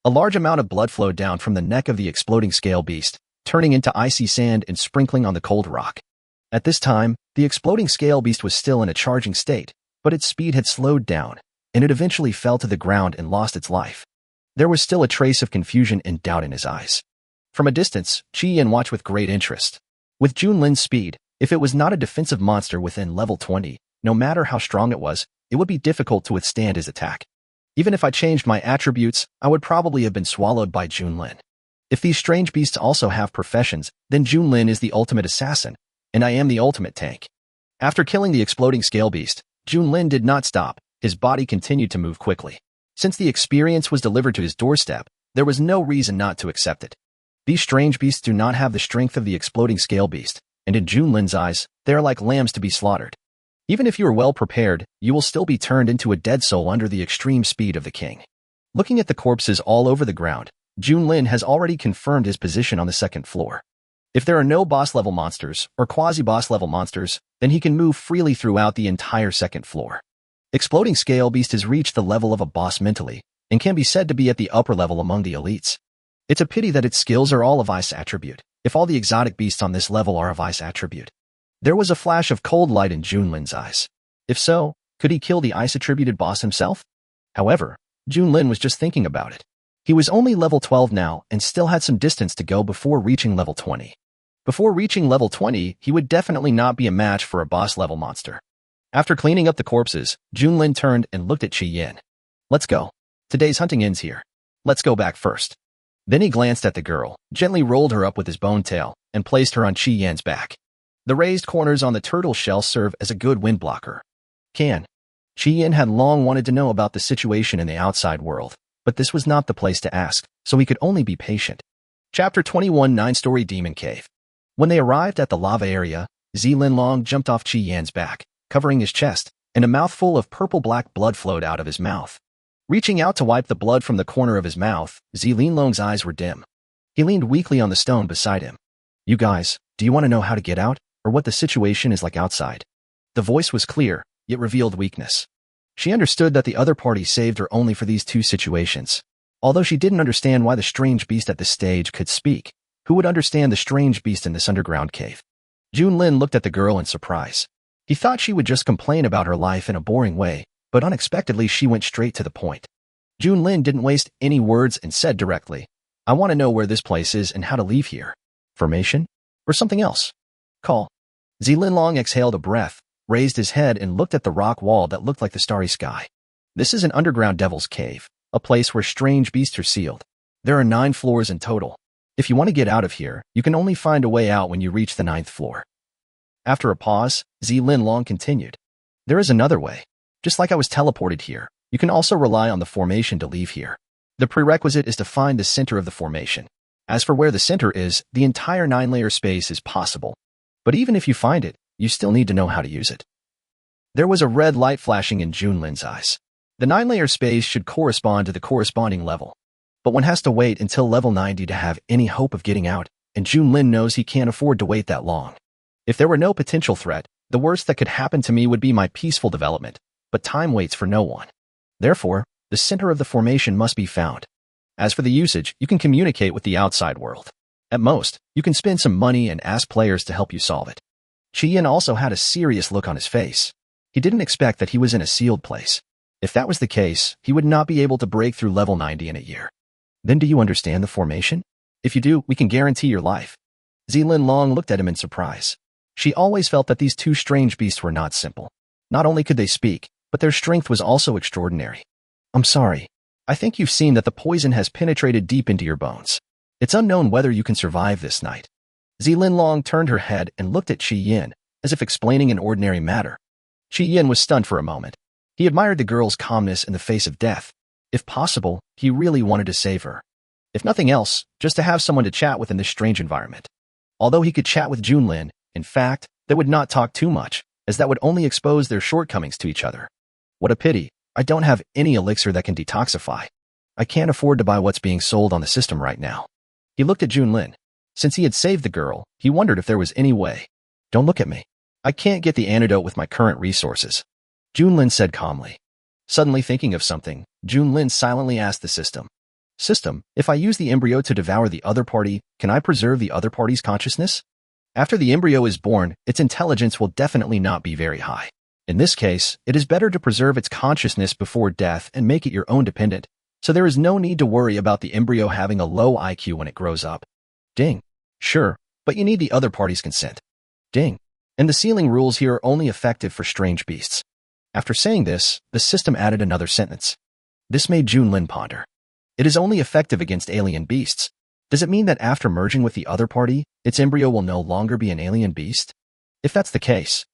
A large amount of blood flowed down from the neck of the exploding scale beast, turning into icy sand and sprinkling on the cold rock. At this time, the exploding scale beast was still in a charging state, but its speed had slowed down, and it eventually fell to the ground and lost its life. There was still a trace of confusion and doubt in his eyes. From a distance, Chi Yin watched with great interest. With Junlin's speed, if it was not a defensive monster within level 20, no matter how strong it would be difficult to withstand his attack. Even if I changed my attributes, I would probably have been swallowed by Junlin. If these strange beasts also have professions, then Junlin is the ultimate assassin, and I am the ultimate tank. After killing the exploding scale beast, Junlin did not stop. His body continued to move quickly. Since the experience was delivered to his doorstep, there was no reason not to accept it. These strange beasts do not have the strength of the exploding scale beast, and in Junlin's eyes, they are like lambs to be slaughtered. Even if you are well prepared, you will still be turned into a dead soul under the extreme speed of the king. Looking at the corpses all over the ground, Junlin has already confirmed his position on the second floor. If there are no boss-level monsters or quasi-boss-level monsters, then he can move freely throughout the entire second floor. Exploding Scale Beast has reached the level of a boss mentally, and can be said to be at the upper level among the elites. It's a pity that its skills are all of Ice attribute, if all the exotic beasts on this level are of Ice attribute. There was a flash of cold light in Junlin's eyes. If so, could he kill the ice-attributed boss himself? However, Junlin was just thinking about it. He was only level 12 now and still had some distance to go before reaching level 20. Before reaching level 20, he would definitely not be a match for a boss-level monster. After cleaning up the corpses, Junlin turned and looked at Qi. Let's go. Today's hunting ends here. Let's go back first. Then he glanced at the girl, gently rolled her up with his bone tail, and placed her on Qi's back. The raised corners on the turtle shell serve as a good wind blocker. Qi had long wanted to know about the situation in the outside world, but this was not the place to ask, so he could only be patient. Chapter 21 9-Story Demon Cave. When they arrived at the lava area, Zilin jumped off Qi's back, covering his chest, and a mouthful of purple-black blood flowed out of his mouth. Reaching out to wipe the blood from the corner of his mouth, Zilin eyes were dim. He leaned weakly on the stone beside him. You guys, do you want to know how to get out, or what the situation is like outside? The voice was clear, yet revealed weakness. She understood that the other party saved her only for these two situations. Although she didn't understand why the strange beast at this stage could speak, who would understand the strange beast in this underground cave? Junlin looked at the girl in surprise. He thought she would just complain about her life in a boring way, but unexpectedly she went straight to the point. Junlin didn't waste any words and said directly, I want to know where this place is and how to leave here. Formation? Or something else? Call. Zilin exhaled a breath, raised his head and looked at the rock wall that looked like the starry sky. This is an underground devil's cave, a place where strange beasts are sealed. There are 9 floors in total. If you want to get out of here, you can only find a way out when you reach the 9th floor. After a pause, Zilin continued. There is another way. Just like I was teleported here, you can also rely on the formation to leave here. The prerequisite is to find the center of the formation. As for where the center is, the entire 9-layer space is possible. But even if you find it, you still need to know how to use it. There was a red light flashing in Junlin's eyes. The 9-layer space should correspond to the corresponding level. But one has to wait until level 90 to have any hope of getting out, and Junlin knows he can't afford to wait that long. If there were no potential threat, the worst that could happen to me would be my peaceful development, but time waits for no one. Therefore, the center of the formation must be found. As for the usage, you can communicate with the outside world. At most, you can spend some money and ask players to help you solve it. Qian also had a serious look on his face. He didn't expect that he was in a sealed place. If that was the case, he would not be able to break through level 90 in a year. Then do you understand the formation? If you do, we can guarantee your life. Zilin looked at him in surprise. She always felt that these two strange beasts were not simple. Not only could they speak, but their strength was also extraordinary. I'm sorry. I think you've seen that the poison has penetrated deep into your bones. It's unknown whether you can survive this night. Zilin turned her head and looked at Qian, as if explaining an ordinary matter. Qian was stunned for a moment. He admired the girl's calmness in the face of death. If possible, he really wanted to save her. If nothing else, just to have someone to chat with in this strange environment. Although he could chat with Junlin, in fact, they would not talk too much, as that would only expose their shortcomings to each other. What a pity. I don't have any elixir that can detoxify. I can't afford to buy what's being sold on the system right now. He looked at Junlin. Since he had saved the girl, he wondered if there was any way. Don't look at me. I can't get the antidote with my current resources. Junlin said calmly. Suddenly thinking of something, Junlin silently asked the system. System, if I use the embryo to devour the other party, can I preserve the other party's consciousness? After the embryo is born, its intelligence will definitely not be very high. In this case, it is better to preserve its consciousness before death and make it your own dependent, so there is no need to worry about the embryo having a low IQ when it grows up. Ding. Sure, but you need the other party's consent. Ding. And the sealing rules here are only effective for strange beasts. After saying this, the system added another sentence. This made Junlin ponder. It is only effective against alien beasts. Does it mean that after merging with the other party, its embryo will no longer be an alien beast? If that's the case.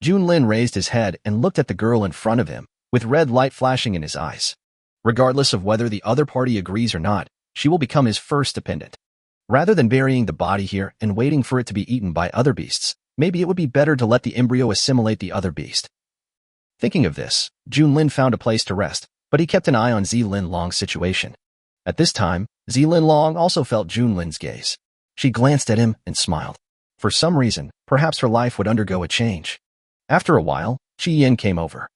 Junlin raised his head and looked at the girl in front of him, with red light flashing in his eyes. Regardless of whether the other party agrees or not, she will become his first dependent. Rather than burying the body here and waiting for it to be eaten by other beasts, maybe it would be better to let the embryo assimilate the other beast. Thinking of this, Junlin found a place to rest, but he kept an eye on Zilin situation. At this time, Zilin also felt Junlin's gaze. She glanced at him and smiled. For some reason, perhaps her life would undergo a change. After a while, Qian came over.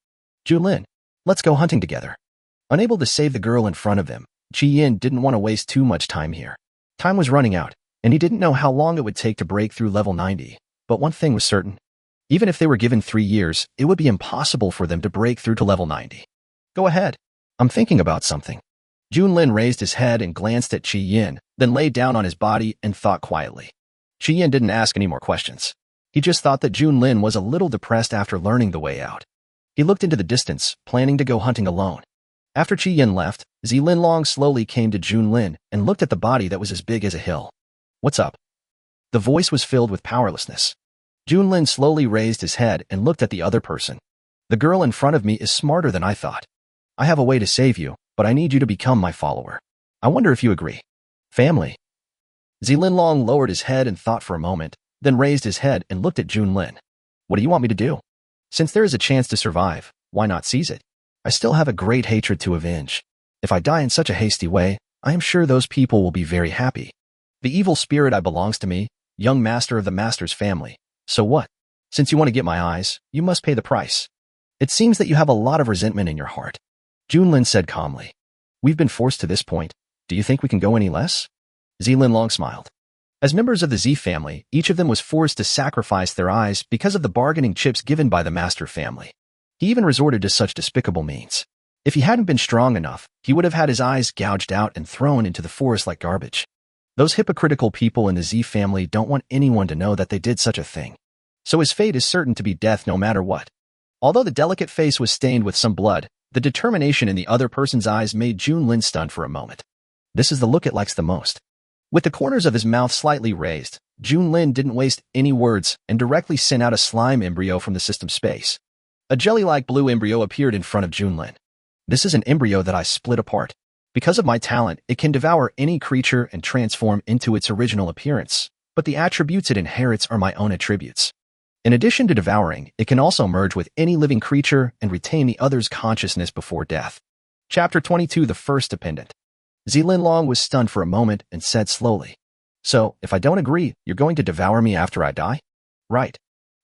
Junlin, let's go hunting together. Unable to save the girl in front of him, Qian didn't want to waste too much time here. Time was running out, and he didn't know how long it would take to break through level 90, But one thing was certain. Even if they were given 3 years, it would be impossible for them to break through to level 90. Go ahead. I'm thinking about something. Junlin raised his head and glanced at Qi Yin, then lay down on his body and thought quietly. Qi Yin didn't ask any more questions. He just thought that Junlin was a little depressed after learning the way out. He looked into the distance, planning to go hunting alone. After Qi Yin left, Linlong slowly came to Junlin and looked at the body that was as big as a hill. What's up? The voice was filled with powerlessness. Junlin slowly raised his head and looked at the other person. The girl in front of me is smarter than I thought. I have a way to save you, but I need you to become my follower. I wonder if you agree. Family. Linlong lowered his head and thought for a moment, then raised his head and looked at Junlin. What do you want me to do? Since there is a chance to survive, why not seize it? I still have a great hatred to avenge. If I die in such a hasty way, I am sure those people will be very happy. The evil spirit I belongs to me, young master of the master's family. So what? Since you want to get my eyes, you must pay the price. It seems that you have a lot of resentment in your heart. Junlin said calmly. We've been forced to this point. Do you think we can go any less? Linlong smiled. As members of the Z family, each of them was forced to sacrifice their eyes because of the bargaining chips given by the master family. He even resorted to such despicable means. If he hadn't been strong enough, he would have had his eyes gouged out and thrown into the forest like garbage. Those hypocritical people in the Z family don't want anyone to know that they did such a thing. So his fate is certain to be death no matter what. Although the delicate face was stained with some blood, the determination in the other person's eyes made Junlin stunned for a moment. This is the look it likes the most. With the corners of his mouth slightly raised, Junlin didn't waste any words and directly sent out a slime embryo from the system space. A jelly-like blue embryo appeared in front of Junlin. This is an embryo that I split apart. Because of my talent, it can devour any creature and transform into its original appearance, but the attributes it inherits are my own attributes. In addition to devouring, it can also merge with any living creature and retain the other's consciousness before death. Chapter 22 The First Dependent. Linlong was stunned for a moment and said slowly, So, if I don't agree, you're going to devour me after I die? Right.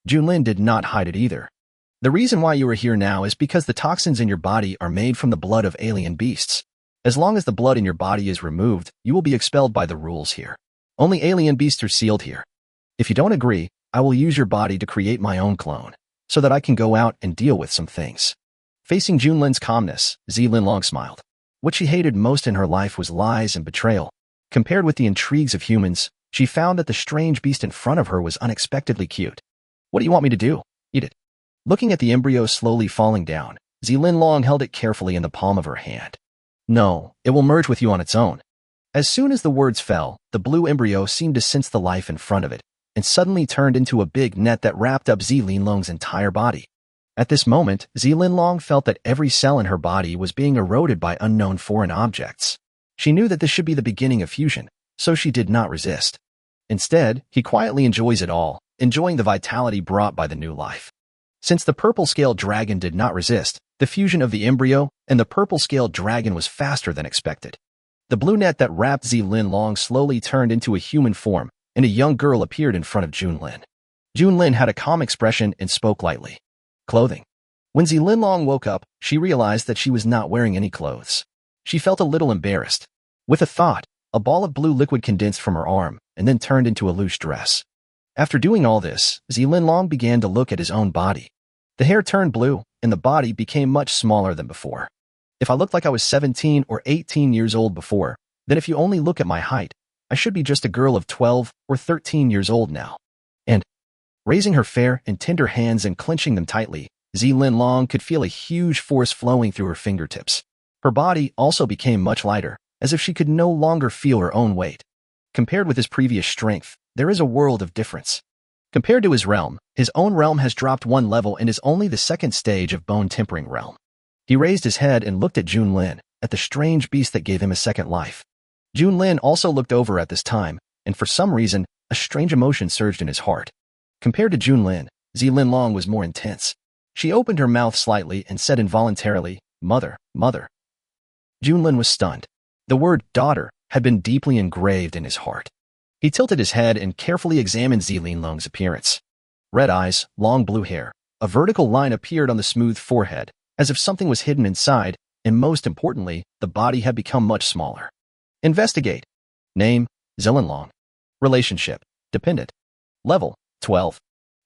Junlin did not hide it either. The reason why you are here now is because the toxins in your body are made from the blood of alien beasts. As long as the blood in your body is removed, you will be expelled by the rules here. Only alien beasts are sealed here. If you don't agree, I will use your body to create my own clone, so that I can go out and deal with some things. Facing Junlin's calmness, Linlong smiled. What she hated most in her life was lies and betrayal. Compared with the intrigues of humans, she found that the strange beast in front of her was unexpectedly cute. What do you want me to do? Eat it. Looking at the embryo slowly falling down, Linlong held it carefully in the palm of her hand. No, it will merge with you on its own. As soon as the words fell, the blue embryo seemed to sense the life in front of it, and suddenly turned into a big net that wrapped up Linlong's entire body. At this moment, Linlong felt that every cell in her body was being eroded by unknown foreign objects. She knew that this should be the beginning of fusion, so she did not resist. Instead, he quietly enjoys it all, enjoying the vitality brought by the new life. Since the purple-scaled dragon did not resist, the fusion of the embryo and the purple-scaled dragon was faster than expected. The blue net that wrapped Linlong slowly turned into a human form, and a young girl appeared in front of Junlin. Junlin had a calm expression and spoke lightly. Clothing. When Linlong woke up, she realized that she was not wearing any clothes. She felt a little embarrassed. With a thought, a ball of blue liquid condensed from her arm and then turned into a loose dress. After doing all this, Linlong began to look at his own body. The hair turned blue, and the body became much smaller than before. If I looked like I was 17 or 18 years old before, then if you only look at my height, I should be just a girl of 12 or 13 years old now. And, raising her fair and tender hands and clenching them tightly, Linlong could feel a huge force flowing through her fingertips. Her body also became much lighter, as if she could no longer feel her own weight. Compared with his previous strength, there is a world of difference. Compared to his own realm has dropped one level and is only the second stage of bone tempering realm. He raised his head and looked at Junlin, at the strange beast that gave him a second life. Junlin also looked over at this time, and for some reason, a strange emotion surged in his heart. Compared to Junlin, Linlong was more intense. She opened her mouth slightly and said involuntarily, Mother, mother. Junlin was stunned. The word daughter had been deeply engraved in his heart. He tilted his head and carefully examined Linlong's appearance. Red eyes, long blue hair, a vertical line appeared on the smooth forehead, as if something was hidden inside, and most importantly, the body had become much smaller. Investigate. Name, Linlong. Relationship, dependent. Level, 12.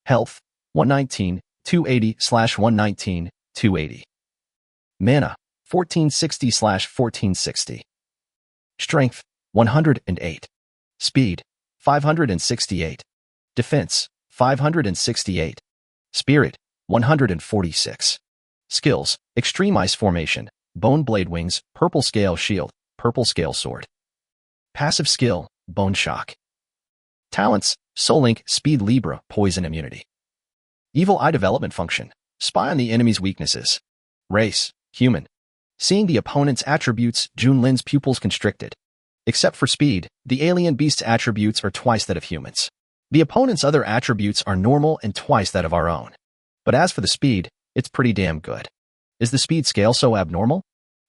Health, 119, 280/119, 280. Mana, 1460/1460. Strength, 108. Speed, 568. Defense, 568. Spirit, 146. Skills, Extreme Ice Formation, Bone Blade Wings, Purple Scale Shield, Purple Scale Sword. Passive skill, Bone Shock. Talents, Soul Link, Speed Libra, Poison Immunity. Evil Eye Development Function, Spy on the enemy's weaknesses. Race, Human. Seeing the opponent's attributes, Junlin's pupils constricted. Except for speed, the alien beast's attributes are twice that of humans. The opponent's other attributes are normal and twice that of our own. But as for the speed, it's pretty damn good. Is the speed scale so abnormal?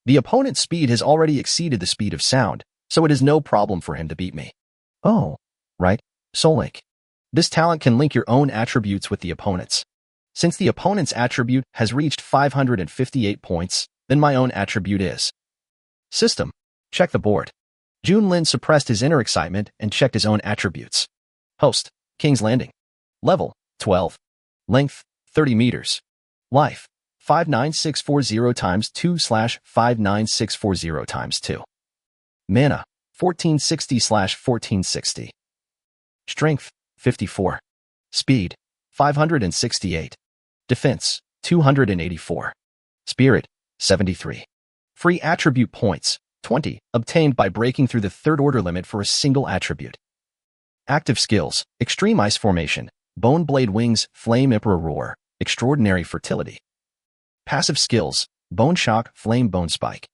The opponent's speed has already exceeded the speed of sound, so it is no problem for him to beat me. Oh, right, Soul Link. This talent can link your own attributes with the opponent's. Since the opponent's attribute has reached 558 points, then my own attribute is. System. Check the board. Junlin suppressed his inner excitement and checked his own attributes. Host. King's Landing. Level. 12. Length. 30 meters. Life. 59640 times 2/59640 times 2. Mana. 1460/1460. Strength. 54. Speed. 568. Defense. 284. Spirit. 73. Free attribute points. 20, obtained by breaking through the third order limit for a single attribute. Active skills, Extreme Ice Formation, Bone Blade Wings, Flame Emperor Roar, Extraordinary Fertility. Passive skills, Bone Shock, Flame Bone Spike.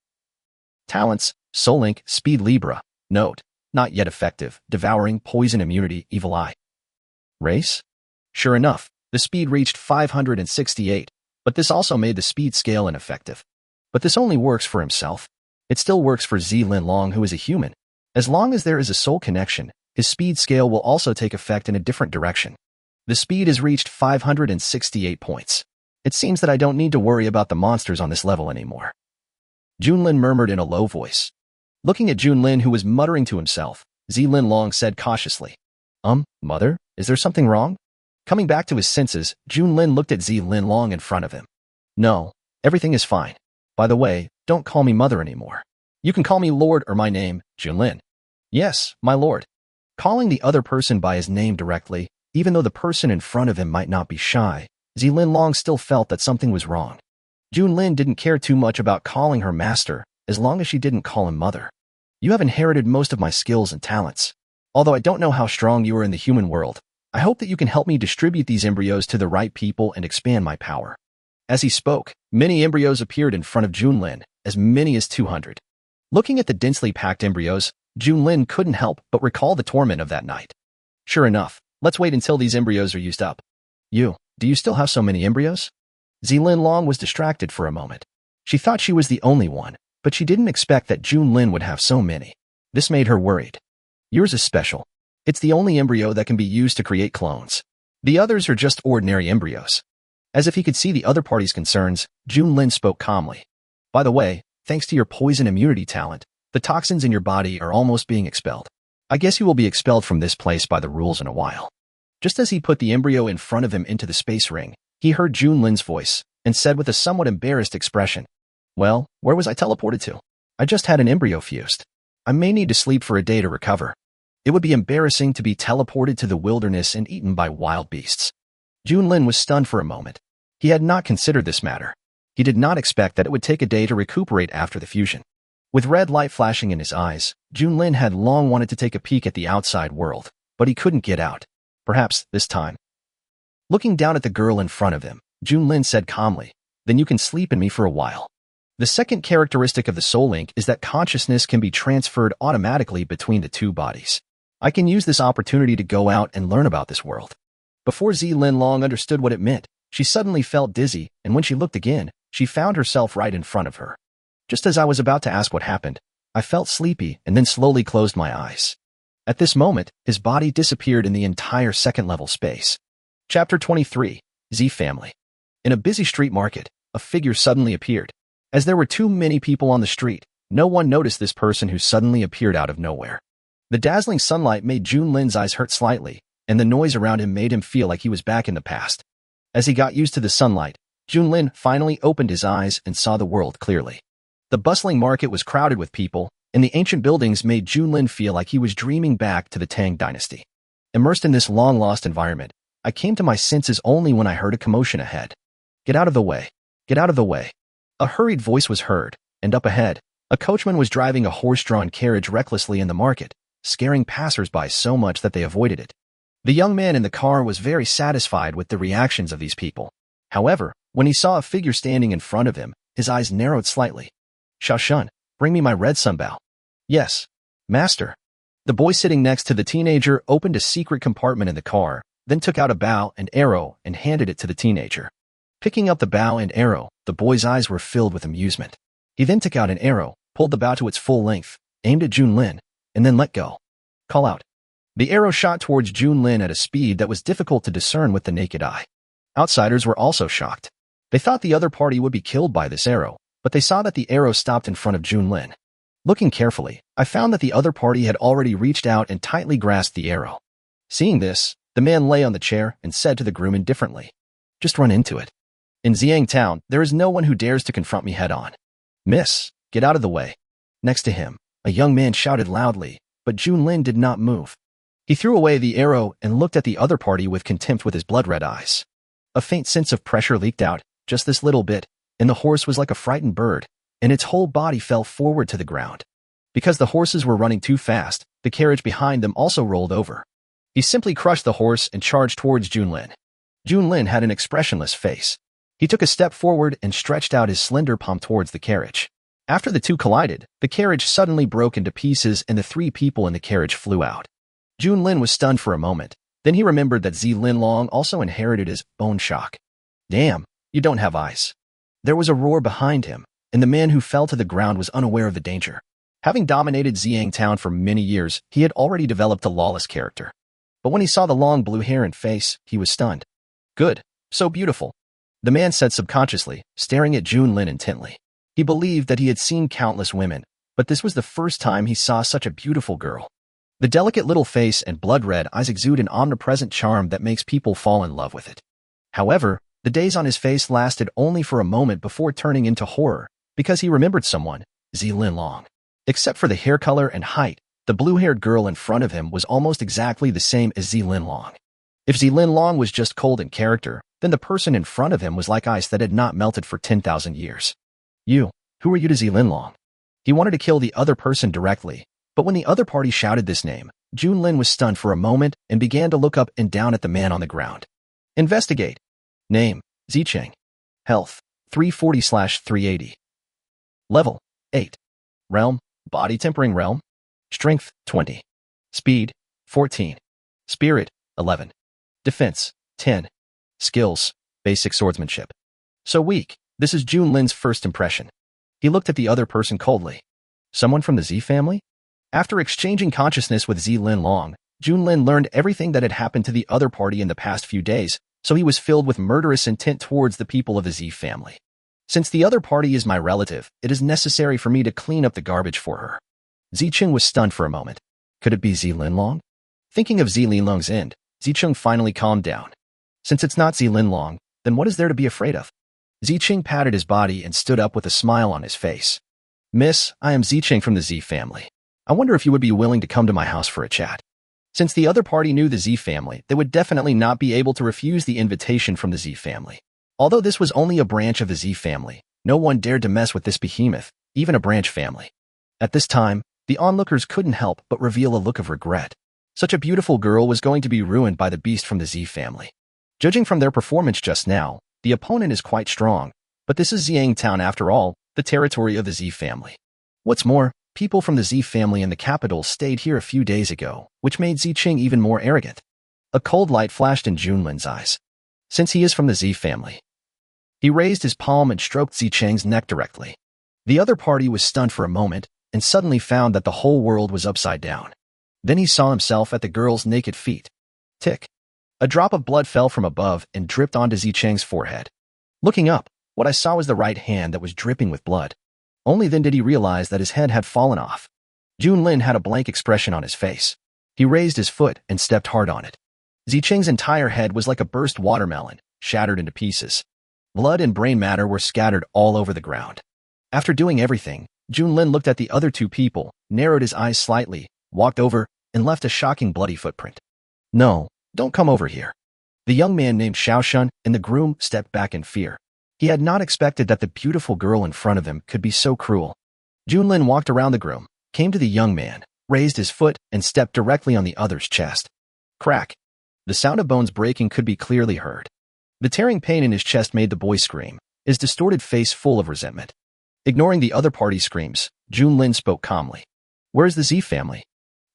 Talents, Soul Link, Speed Libra, Note, not yet effective, Devouring, Poison Immunity, Evil Eye. Race? Sure enough, the speed reached 568, but this also made the speed scale ineffective. But this only works for himself. It still works for Junlin, who is a human. As long as there is a soul connection, his speed scale will also take effect in a different direction. The speed has reached 568 points. It seems that I don't need to worry about the monsters on this level anymore. Junlin murmured in a low voice. Looking at Junlin, who was muttering to himself, Junlin said cautiously, Mother, is there something wrong? Coming back to his senses, Junlin looked at Junlin in front of him. No, everything is fine. By the way, don't call me mother anymore. You can call me Lord or my name, Junlin. Yes, my lord. Calling the other person by his name directly, even though the person in front of him might not be shy, Junlin still felt that something was wrong. Junlin didn't care too much about calling her master, as long as she didn't call him mother. You have inherited most of my skills and talents. Although I don't know how strong you are in the human world, I hope that you can help me distribute these embryos to the right people and expand my power. As he spoke, many embryos appeared in front of Junlin, as many as 200. Looking at the densely packed embryos, Junlin couldn't help but recall the torment of that night. Sure enough, let's wait until these embryos are used up. Do you still have so many embryos? Junlin was distracted for a moment. She thought she was the only one, but she didn't expect that Junlin would have so many. This made her worried. Yours is special. It's the only embryo that can be used to create clones. The others are just ordinary embryos. As if he could see the other party's concerns, Junlin spoke calmly. By the way, thanks to your poison immunity talent, the toxins in your body are almost being expelled. I guess you will be expelled from this place by the rules in a while. Just as he put the embryo in front of him into the space ring, he heard Junlin's voice and said with a somewhat embarrassed expression, Well, where was I teleported to? I just had an embryo fused. I may need to sleep for a day to recover. It would be embarrassing to be teleported to the wilderness and eaten by wild beasts. Junlin was stunned for a moment. He had not considered this matter. He did not expect that it would take a day to recuperate after the fusion. With red light flashing in his eyes, Junlin had long wanted to take a peek at the outside world, but he couldn't get out. Perhaps this time. Looking down at the girl in front of him, Junlin said calmly, Then you can sleep in me for a while. The second characteristic of the Soul Link is that consciousness can be transferred automatically between the two bodies. I can use this opportunity to go out and learn about this world. Before Junlin understood what it meant, she suddenly felt dizzy, and when she looked again, she found herself right in front of her. Just as I was about to ask what happened, I felt sleepy and then slowly closed my eyes. At this moment, his body disappeared in the entire second-level space. Chapter 23, Z Family. In a busy street market, a figure suddenly appeared. As there were too many people on the street, no one noticed this person who suddenly appeared out of nowhere. The dazzling sunlight made Junlin's eyes hurt slightly, and the noise around him made him feel like he was back in the past. As he got used to the sunlight, Junlin finally opened his eyes and saw the world clearly. The bustling market was crowded with people, and the ancient buildings made Junlin feel like he was dreaming back to the Tang dynasty. Immersed in this long-lost environment, I came to my senses only when I heard a commotion ahead. "Get out of the way! Get out of the way!" A hurried voice was heard, and up ahead, a coachman was driving a horse-drawn carriage recklessly in the market, scaring passers-by so much that they avoided it. The young man in the car was very satisfied with the reactions of these people. However, when he saw a figure standing in front of him, his eyes narrowed slightly. "Shashun, bring me my red sunbow." "Yes, master." The boy sitting next to the teenager opened a secret compartment in the car, then took out a bow and arrow and handed it to the teenager. Picking up the bow and arrow, the boy's eyes were filled with amusement. He then took out an arrow, pulled the bow to its full length, aimed at Junlin, and then let go. "Call out." The arrow shot towards Junlin at a speed that was difficult to discern with the naked eye. Outsiders were also shocked. They thought the other party would be killed by this arrow, but they saw that the arrow stopped in front of Junlin. Looking carefully, I found that the other party had already reached out and tightly grasped the arrow. Seeing this, the man lay on the chair and said to the groom indifferently, "Just run into it. In Xiang Town, there is no one who dares to confront me head-on. Miss, get out of the way." Next to him, a young man shouted loudly, but Junlin did not move. He threw away the arrow and looked at the other party with contempt with his blood-red eyes. A faint sense of pressure leaked out, just this little bit, and the horse was like a frightened bird, and its whole body fell forward to the ground. Because the horses were running too fast, the carriage behind them also rolled over. He simply crushed the horse and charged towards Junlin. Junlin had an expressionless face. He took a step forward and stretched out his slender palm towards the carriage. After the two collided, the carriage suddenly broke into pieces and the three people in the carriage flew out. Junlin was stunned for a moment. Then he remembered that Linlong also inherited his bone shock. "Damn, you don't have eyes." There was a roar behind him, and the man who fell to the ground was unaware of the danger. Having dominated Xiang Town for many years, he had already developed a lawless character. But when he saw the long blue hair and face, he was stunned. "Good, so beautiful," the man said subconsciously, staring at Junlin intently. He believed that he had seen countless women, but this was the first time he saw such a beautiful girl. The delicate little face and blood-red eyes exude an omnipresent charm that makes people fall in love with it. However, the daze on his face lasted only for a moment before turning into horror, because he remembered someone, Linlong. Except for the hair color and height, the blue-haired girl in front of him was almost exactly the same as Linlong. If Linlong was just cold in character, then the person in front of him was like ice that had not melted for 10,000 years. "You, who are you to Linlong?" He wanted to kill the other person directly, but when the other party shouted this name, Junlin was stunned for a moment and began to look up and down at the man on the ground. "Investigate." Name, Zicheng. Health, 340/380. Level, 8. Realm, Body Tempering Realm. Strength, 20. Speed, 14. Spirit, 11. Defense, 10. Skills, Basic Swordsmanship. So weak, this is Junlin's first impression. He looked at the other person coldly. Someone from the Z family? After exchanging consciousness with Linlong, Junlin learned everything that had happened to the other party in the past few days, so he was filled with murderous intent towards the people of the Z family. Since the other party is my relative, it is necessary for me to clean up the garbage for her. Zicheng was stunned for a moment. Could it be Linlong? Thinking of Linlong's end, Zicheng finally calmed down. Since it's not Linlong, then what is there to be afraid of? Zicheng patted his body and stood up with a smile on his face. "Miss, I am Zicheng from the Z family. I wonder if you would be willing to come to my house for a chat." Since the other party knew the Z family, they would definitely not be able to refuse the invitation from the Z family. Although this was only a branch of the Z family, no one dared to mess with this behemoth, even a branch family. At this time, the onlookers couldn't help but reveal a look of regret. Such a beautiful girl was going to be ruined by the beast from the Z family. Judging from their performance just now, the opponent is quite strong, but this is Xiang Town after all, the territory of the Z family. What's more, people from the Z family in the capital stayed here a few days ago, which made Zicheng even more arrogant. A cold light flashed in Junlin's eyes. Since he is from the Z family. He raised his palm and stroked Zicheng's neck directly. The other party was stunned for a moment, and suddenly found that the whole world was upside down. Then he saw himself at the girl's naked feet. Tick. A drop of blood fell from above and dripped onto Zicheng's forehead. Looking up, what I saw was the right hand that was dripping with blood. Only then did he realize that his head had fallen off. Junlin had a blank expression on his face. He raised his foot and stepped hard on it. Zicheng's entire head was like a burst watermelon, shattered into pieces. Blood and brain matter were scattered all over the ground. After doing everything, Junlin looked at the other two people, narrowed his eyes slightly, walked over, and left a shocking bloody footprint. No, don't come over here. The young man named Xiaoshun and the groom stepped back in fear. He had not expected that the beautiful girl in front of him could be so cruel. Junlin walked around the groom, came to the young man, raised his foot, and stepped directly on the other's chest. Crack. The sound of bones breaking could be clearly heard. The tearing pain in his chest made the boy scream, his distorted face full of resentment. Ignoring the other party's screams, Junlin spoke calmly. Where's the Z family?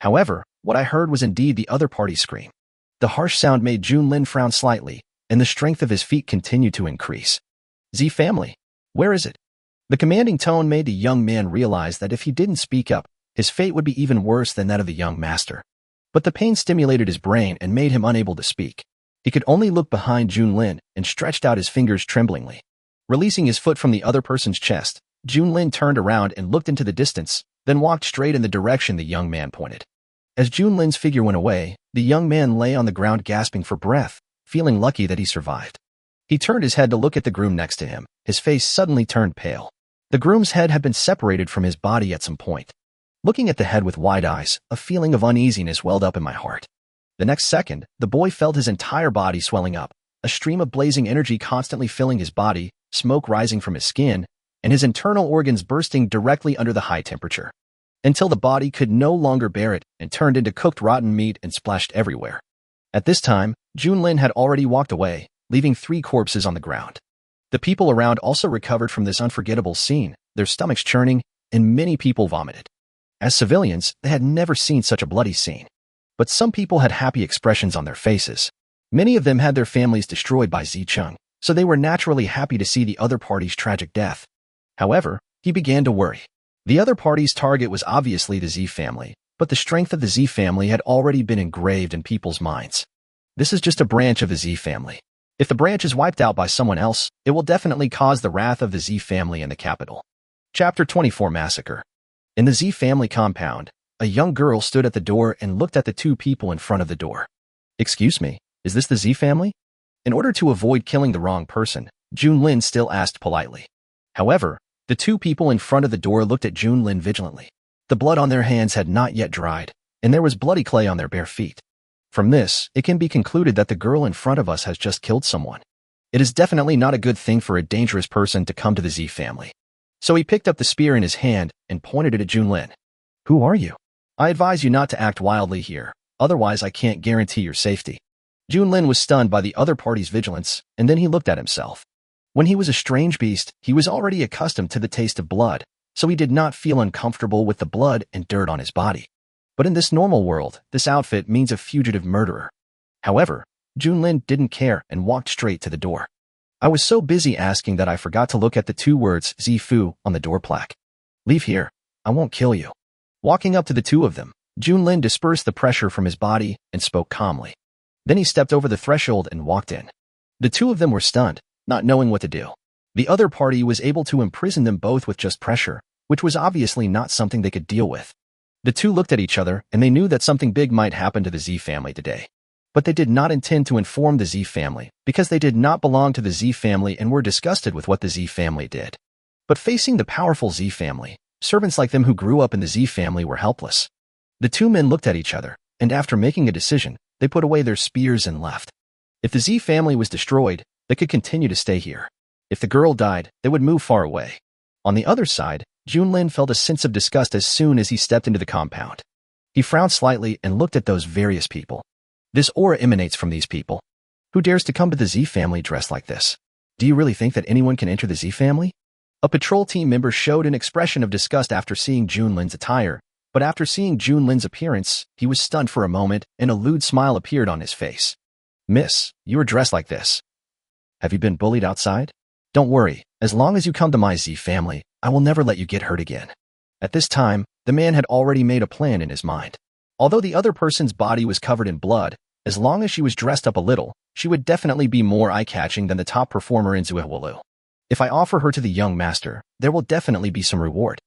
However, what I heard was indeed the other party's scream. The harsh sound made Junlin frown slightly, and the strength of his feet continued to increase. Z family? Where is it? The commanding tone made the young man realize that if he didn't speak up, his fate would be even worse than that of the young master. But the pain stimulated his brain and made him unable to speak. He could only look behind Junlin and stretched out his fingers tremblingly. Releasing his foot from the other person's chest, Junlin turned around and looked into the distance, then walked straight in the direction the young man pointed. As Junlin's figure went away, the young man lay on the ground gasping for breath, feeling lucky that he survived. He turned his head to look at the groom next to him. His face suddenly turned pale. The groom's head had been separated from his body at some point. Looking at the head with wide eyes, a feeling of uneasiness welled up in my heart. The next second, the boy felt his entire body swelling up, a stream of blazing energy constantly filling his body, smoke rising from his skin, and his internal organs bursting directly under the high temperature, until the body could no longer bear it and turned into cooked rotten meat and splashed everywhere. At this time, Junlin had already walked away, leaving 3 corpses on the ground. The people around also recovered from this unforgettable scene, their stomachs churning, and many people vomited. As civilians, they had never seen such a bloody scene. But some people had happy expressions on their faces. Many of them had their families destroyed by Zicheng, so they were naturally happy to see the other party's tragic death. However, he began to worry. The other party's target was obviously the Z family, but the strength of the Z family had already been engraved in people's minds. This is just a branch of the Z family. If the branch is wiped out by someone else, it will definitely cause the wrath of the Z family in the capital. Chapter 24 Massacre. In the Z family compound, a young girl stood at the door and looked at the 2 people in front of the door. Excuse me, is this the Z family? In order to avoid killing the wrong person, Junlin still asked politely. However, the 2 people in front of the door looked at Junlin vigilantly. The blood on their hands had not yet dried, and there was bloody clay on their bare feet. From this, it can be concluded that the girl in front of us has just killed someone. It is definitely not a good thing for a dangerous person to come to the Z family. So he picked up the spear in his hand and pointed it at Junlin. Who are you? I advise you not to act wildly here, otherwise I can't guarantee your safety. Junlin was stunned by the other party's vigilance, and then he looked at himself. When he was a strange beast, he was already accustomed to the taste of blood, so he did not feel uncomfortable with the blood and dirt on his body. But in this normal world, this outfit means a fugitive murderer. However, Junlin didn't care and walked straight to the door. I was so busy asking that I forgot to look at the 2 words Zifu on the door plaque. Leave here. I won't kill you. Walking up to the 2 of them, Junlin dispersed the pressure from his body and spoke calmly. Then he stepped over the threshold and walked in. The 2 of them were stunned, not knowing what to do. The other party was able to imprison them both with just pressure, which was obviously not something they could deal with. The 2 looked at each other and they knew that something big might happen to the Z family today. But they did not intend to inform the Z family because they did not belong to the Z family and were disgusted with what the Z family did. But facing the powerful Z family, servants like them who grew up in the Z family were helpless. The 2 men looked at each other, and after making a decision, they put away their spears and left. If the Z family was destroyed, they could continue to stay here. If the girl died, they would move far away. On the other side, Junlin felt a sense of disgust as soon as he stepped into the compound. He frowned slightly and looked at those various people. This aura emanates from these people. Who dares to come to the Z family dressed like this? Do you really think that anyone can enter the Z family? A patrol team member showed an expression of disgust after seeing Junlin's attire, but after seeing Junlin's appearance, he was stunned for a moment and a lewd smile appeared on his face. Miss, you are dressed like this. Have you been bullied outside? Don't worry, as long as you come to my Z family, I will never let you get hurt again. At this time, the man had already made a plan in his mind. Although the other person's body was covered in blood, as long as she was dressed up a little, she would definitely be more eye-catching than the top performer in Zuihualu. If I offer her to the young master, there will definitely be some reward.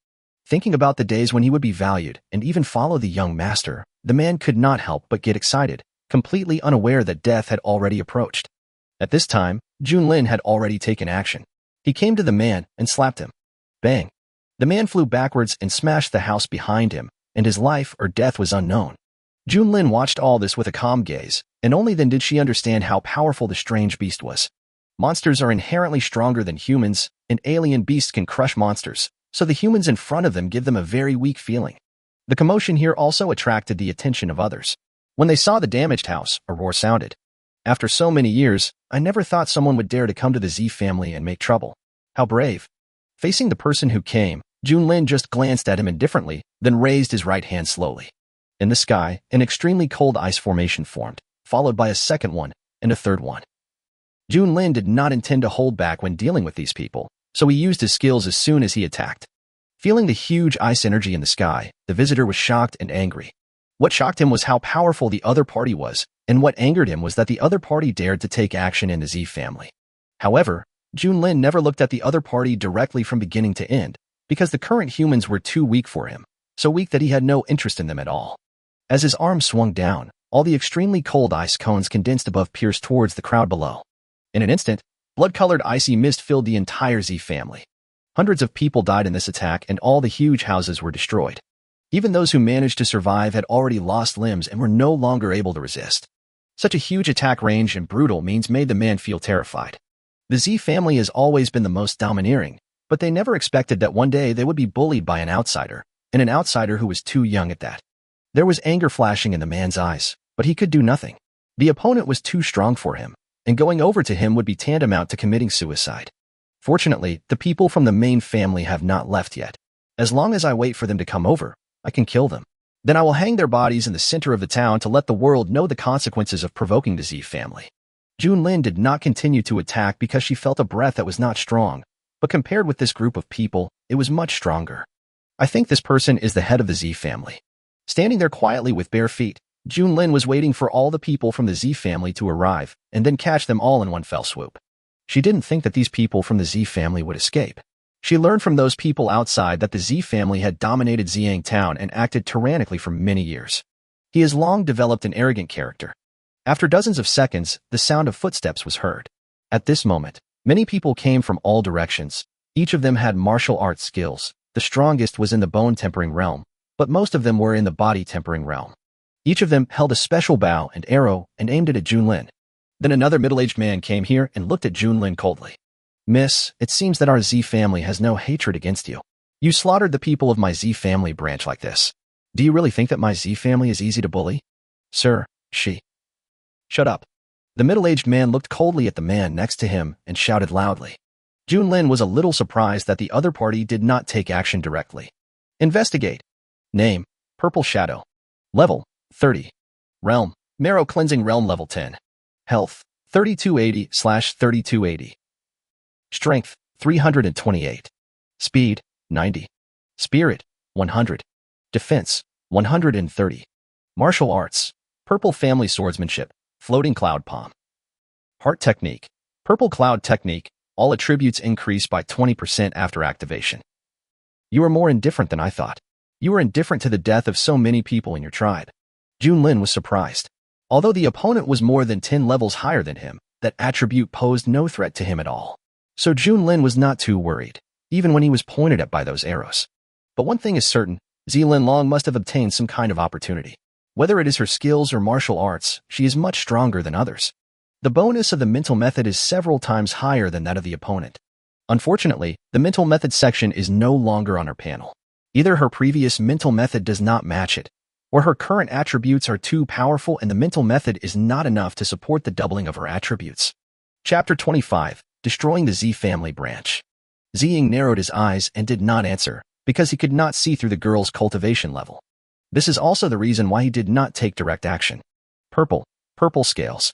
Thinking about the days when he would be valued and even follow the young master, the man could not help but get excited, completely unaware that death had already approached. At this time, Junlin had already taken action. He came to the man and slapped him. Bang! The man flew backwards and smashed the house behind him, and his life or death was unknown. Junlin watched all this with a calm gaze, and only then did she understand how powerful the strange beast was. Monsters are inherently stronger than humans, and alien beasts can crush monsters, so the humans in front of them give them a very weak feeling. The commotion here also attracted the attention of others. When they saw the damaged house, a roar sounded. After so many years, I never thought someone would dare to come to the Z family and make trouble. How brave. Facing the person who came, Junlin just glanced at him indifferently, then raised his right hand slowly. In the sky, an extremely cold ice formation formed, followed by a second one, and a third one. Junlin did not intend to hold back when dealing with these people, so he used his skills as soon as he attacked. Feeling the huge ice energy in the sky, the visitor was shocked and angry. What shocked him was how powerful the other party was, and what angered him was that the other party dared to take action in the Z family. However, Junlin never looked at the other party directly from beginning to end, because the current humans were too weak for him, so weak that he had no interest in them at all. As his arm swung down, all the extremely cold ice cones condensed above pierced towards the crowd below. In an instant, blood-colored icy mist filled the entire Z family. Hundreds of people died in this attack and all the huge houses were destroyed. Even those who managed to survive had already lost limbs and were no longer able to resist. Such a huge attack range and brutal means made the man feel terrified. The Z family has always been the most domineering, but they never expected that one day they would be bullied by an outsider, and an outsider who was too young at that. There was anger flashing in the man's eyes, but he could do nothing. The opponent was too strong for him, and going over to him would be tantamount to committing suicide. Fortunately, the people from the main family have not left yet. As long as I wait for them to come over, I can kill them. Then I will hang their bodies in the center of the town to let the world know the consequences of provoking the Z family. Junlin did not continue to attack because she felt a breath that was not strong, but compared with this group of people, it was much stronger. I think this person is the head of the Z family. Standing there quietly with bare feet, Junlin was waiting for all the people from the Z family to arrive and then catch them all in one fell swoop. She didn't think that these people from the Z family would escape. She learned from those people outside that the Z family had dominated Xiang Town and acted tyrannically for many years. He has long developed an arrogant character. After dozens of seconds, the sound of footsteps was heard. At this moment, many people came from all directions. Each of them had martial arts skills. The strongest was in the bone-tempering realm, but most of them were in the body-tempering realm. Each of them held a special bow and arrow and aimed it at Junlin. Then another middle-aged man came here and looked at Junlin coldly. Miss, it seems that our Z family has no hatred against you. You slaughtered the people of my Z family branch like this. Do you really think that my Z family is easy to bully? Sir, she. Shut up. The middle-aged man looked coldly at the man next to him and shouted loudly. Junlin was a little surprised that the other party did not take action directly. Investigate. Name, Purple Shadow. Level, 30. Realm, Marrow Cleansing Realm Level 10. Health, 3280/3280. Strength, 328. Speed, 90. Spirit, 100. Defense, 130. Martial Arts, Purple Family Swordsmanship, Floating Cloud Palm. Heart Technique, Purple Cloud Technique, all attributes increase by 20% after activation. You are more indifferent than I thought. You are indifferent to the death of so many people in your tribe. Junlin was surprised. Although the opponent was more than 10 levels higher than him, that attribute posed no threat to him at all. So Junlin was not too worried, even when he was pointed at by those arrows. But one thing is certain, Zilin Long must have obtained some kind of opportunity. Whether it is her skills or martial arts, she is much stronger than others. The bonus of the mental method is several times higher than that of the opponent. Unfortunately, the mental method section is no longer on her panel. Either her previous mental method does not match it, or her current attributes are too powerful and the mental method is not enough to support the doubling of her attributes. Chapter 25. Destroying the Z family branch. Ziying narrowed his eyes and did not answer, because he could not see through the girl's cultivation level. This is also the reason why he did not take direct action. Purple scales.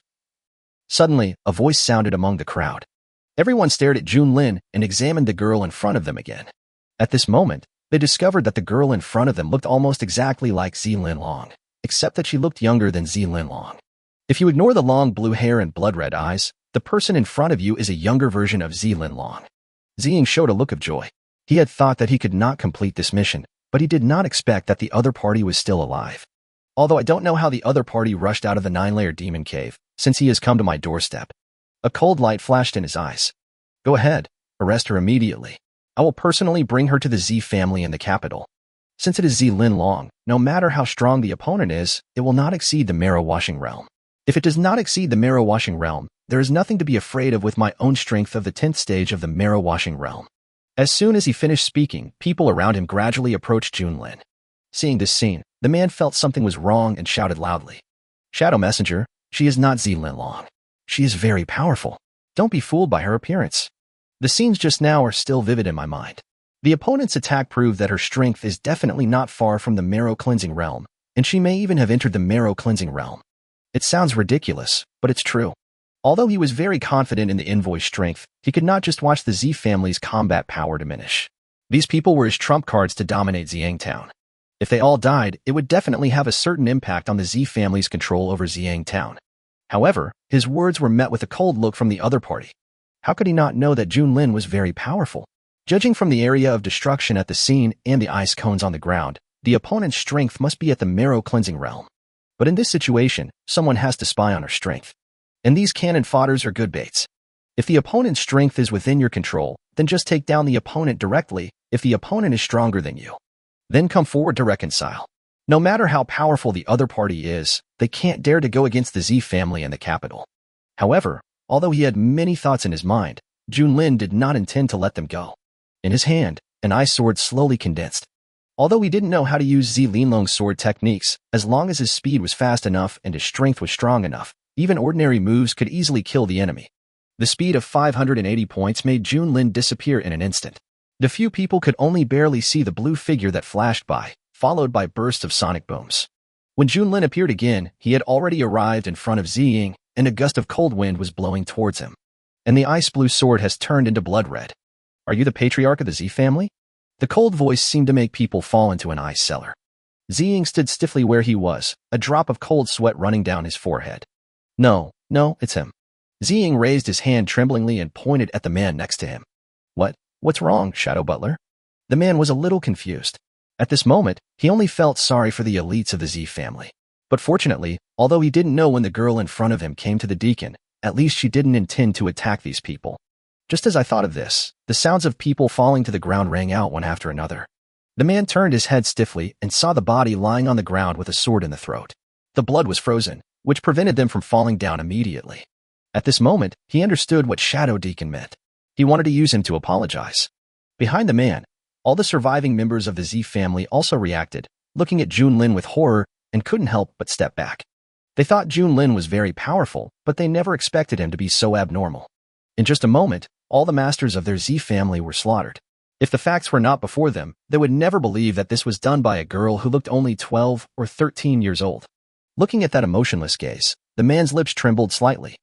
Suddenly, a voice sounded among the crowd. Everyone stared at Junlin and examined the girl in front of them again. At this moment, they discovered that the girl in front of them looked almost exactly like Zilin Long, except that she looked younger than Zilin Long. If you ignore the long blue hair and blood-red eyes, the person in front of you is a younger version of Zilin Long. Ziying showed a look of joy. He had thought that he could not complete this mission, but he did not expect that the other party was still alive. Although I don't know how the other party rushed out of the 9-layer demon cave, since he has come to my doorstep. A cold light flashed in his eyes. Go ahead, arrest her immediately. I will personally bring her to the Z family in the capital. Since it is Junlin, no matter how strong the opponent is, it will not exceed the marrow-washing realm. If it does not exceed the marrow-washing realm, there is nothing to be afraid of with my own strength of the 10th stage of the marrow-washing realm. As soon as he finished speaking, people around him gradually approached Junlin. Seeing this scene, the man felt something was wrong and shouted loudly. Shadow Messenger, she is not Junlin. She is very powerful. Don't be fooled by her appearance. The scenes just now are still vivid in my mind. The opponent's attack proved that her strength is definitely not far from the marrow-cleansing realm, and she may even have entered the marrow-cleansing realm. It sounds ridiculous, but it's true. Although he was very confident in the envoy's strength, he could not just watch the Z family's combat power diminish. These people were his trump cards to dominate Xiang Town. If they all died, it would definitely have a certain impact on the Z family's control over Xiang Town. However, his words were met with a cold look from the other party. How could he not know that Junlin was very powerful? Judging from the area of destruction at the scene and the ice cones on the ground, the opponent's strength must be at the marrow-cleansing realm. But in this situation, someone has to spy on her strength. And these cannon fodders are good baits. If the opponent's strength is within your control, then just take down the opponent directly if the opponent is stronger than you. Then come forward to reconcile. No matter how powerful the other party is, they can't dare to go against the Z family in the capital. However, although he had many thoughts in his mind, Junlin did not intend to let them go. In his hand, an ice sword slowly condensed. Although he didn't know how to use Junlin's sword techniques, as long as his speed was fast enough and his strength was strong enough, even ordinary moves could easily kill the enemy. The speed of 580 points made Junlin disappear in an instant. The few people could only barely see the blue figure that flashed by, followed by bursts of sonic booms. When Junlin appeared again, he had already arrived in front of Ziying, and a gust of cold wind was blowing towards him. And the ice blue sword has turned into blood red. Are you the patriarch of the Z family? The cold voice seemed to make people fall into an ice cellar. Ziying stood stiffly where he was, a drop of cold sweat running down his forehead. No, it's him. Ziying raised his hand tremblingly and pointed at the man next to him. What's wrong, Shadow Butler? The man was a little confused. At this moment, he only felt sorry for the elites of the Z family. But fortunately, although he didn't know when the girl in front of him came to the deacon, at least she didn't intend to attack these people. Just as I thought of this, the sounds of people falling to the ground rang out one after another. The man turned his head stiffly and saw the body lying on the ground with a sword in the throat. The blood was frozen, which prevented them from falling down immediately. At this moment, he understood what Shadow Deacon meant. He wanted to use him to apologize. Behind the man, all the surviving members of the Z family also reacted, looking at Junlin with horror, and couldn't help but step back. They thought Junlin was very powerful, but they never expected him to be so abnormal. In just a moment, all the masters of their Z family were slaughtered. If the facts were not before them, they would never believe that this was done by a girl who looked only 12 or 13 years old. Looking at that emotionless gaze, the man's lips trembled slightly.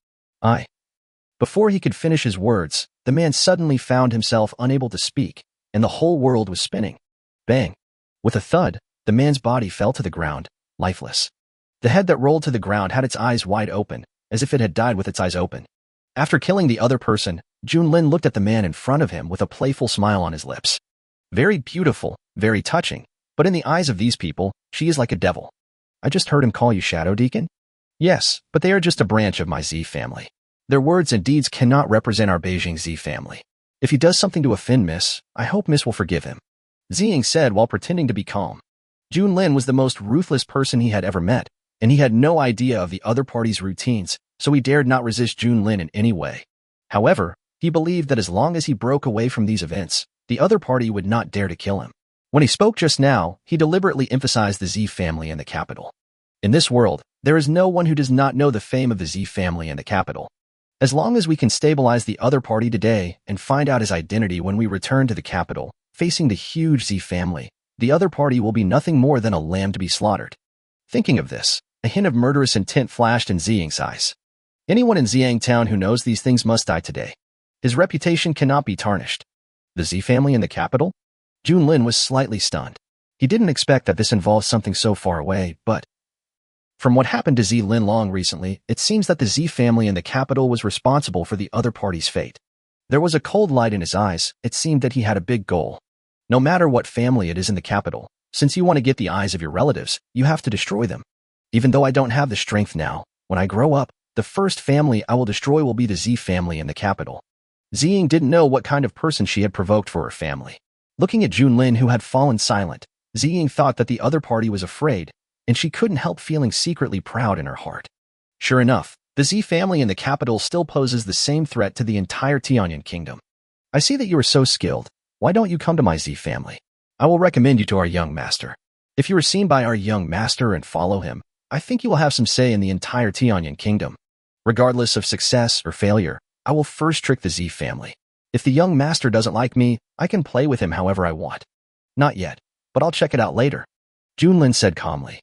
Before he could finish his words, the man suddenly found himself unable to speak, and the whole world was spinning. Bang! With a thud, the man's body fell to the ground, lifeless. The head that rolled to the ground had its eyes wide open, as if it had died with its eyes open. After killing the other person, Junlin looked at the man in front of him with a playful smile on his lips. Very beautiful, very touching, but in the eyes of these people, she is like a devil. I just heard him call you Shadow Deacon? Yes, but they are just a branch of my Z family. Their words and deeds cannot represent our Beijing Z family. If he does something to offend Miss, I hope Miss will forgive him. Ziying said while pretending to be calm. Junlin was the most ruthless person he had ever met, and he had no idea of the other party's routines, so he dared not resist Junlin in any way. However, he believed that as long as he broke away from these events, the other party would not dare to kill him. When he spoke just now, he deliberately emphasized the Z family in the capital. In this world, there is no one who does not know the fame of the Z family in the capital. As long as we can stabilize the other party today and find out his identity when we return to the capital, facing the huge Z family, the other party will be nothing more than a lamb to be slaughtered. Thinking of this, a hint of murderous intent flashed in Ziying's eyes. Anyone in Xiang Town who knows these things must die today. His reputation cannot be tarnished. The Z family in the capital? Junlin was slightly stunned. He didn't expect that this involved something so far away, but from what happened to Junlin recently, it seems that the Z family in the capital was responsible for the other party's fate. There was a cold light in his eyes. It seemed that he had a big goal. No matter what family it is in the capital, since you want to get the eyes of your relatives, you have to destroy them. Even though I don't have the strength now, when I grow up, the first family I will destroy will be the Z family in the capital. Ziying didn't know what kind of person she had provoked for her family. Looking at Junlin, who had fallen silent, Ziying thought that the other party was afraid, and she couldn't help feeling secretly proud in her heart. Sure enough, the Z family in the capital still poses the same threat to the entire Tianyan kingdom. I see that you are so skilled. Why don't you come to my Z family? I will recommend you to our young master. If you are seen by our young master and follow him, I think you will have some say in the entire Tianyan kingdom. Regardless of success or failure, I will first trick the Z family. If the young master doesn't like me, I can play with him however I want. Not yet, but I'll check it out later. Junlin said calmly.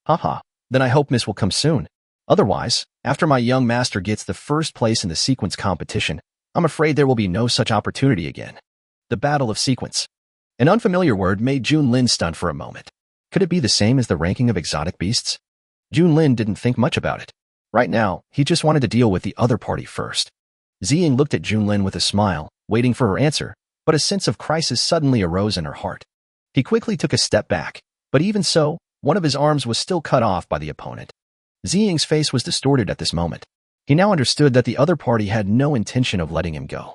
Haha, then I hope Miss will come soon. Otherwise, after my young master gets the first place in the sequence competition, I'm afraid there will be no such opportunity again. The Battle of Sequence. An unfamiliar word made Junlin stunned for a moment. Could it be the same as the ranking of exotic beasts? Junlin didn't think much about it. Right now, he just wanted to deal with the other party first. Ziying looked at Junlin with a smile, waiting for her answer, but a sense of crisis suddenly arose in her heart. He quickly took a step back, but even so, one of his arms was still cut off by the opponent. Ziying's face was distorted at this moment. He now understood that the other party had no intention of letting him go.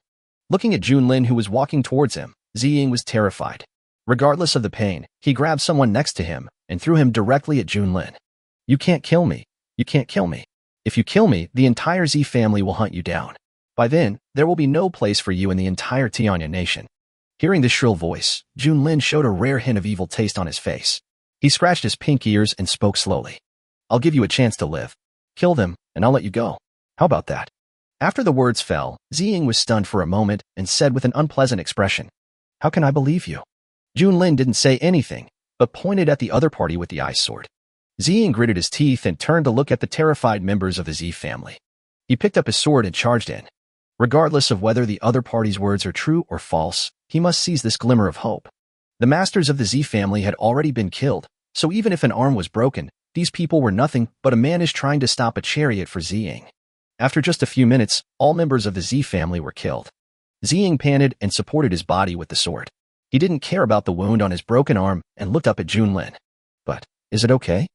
Looking at Junlin, who was walking towards him, Ziying was terrified. Regardless of the pain, he grabbed someone next to him and threw him directly at Junlin. You can't kill me. You can't kill me. If you kill me, the entire Z family will hunt you down. By then, there will be no place for you in the entire Tianyan nation. Hearing this shrill voice, Junlin showed a rare hint of evil taste on his face. He scratched his pink ears and spoke slowly. I'll give you a chance to live. Kill them, and I'll let you go. How about that? After the words fell, Ziying was stunned for a moment and said with an unpleasant expression, How can I believe you? Junlin didn't say anything, but pointed at the other party with the ice sword. Ziying gritted his teeth and turned to look at the terrified members of the Z family. He picked up his sword and charged in. Regardless of whether the other party's words are true or false, he must seize this glimmer of hope. The masters of the Z family had already been killed, so even if an arm was broken, these people were nothing but a mannish trying to stop a chariot for Ziying. After just a few minutes, all members of the Z family were killed. Ziying panted and supported his body with the sword. He didn't care about the wound on his broken arm and looked up at Junlin. But, is it okay?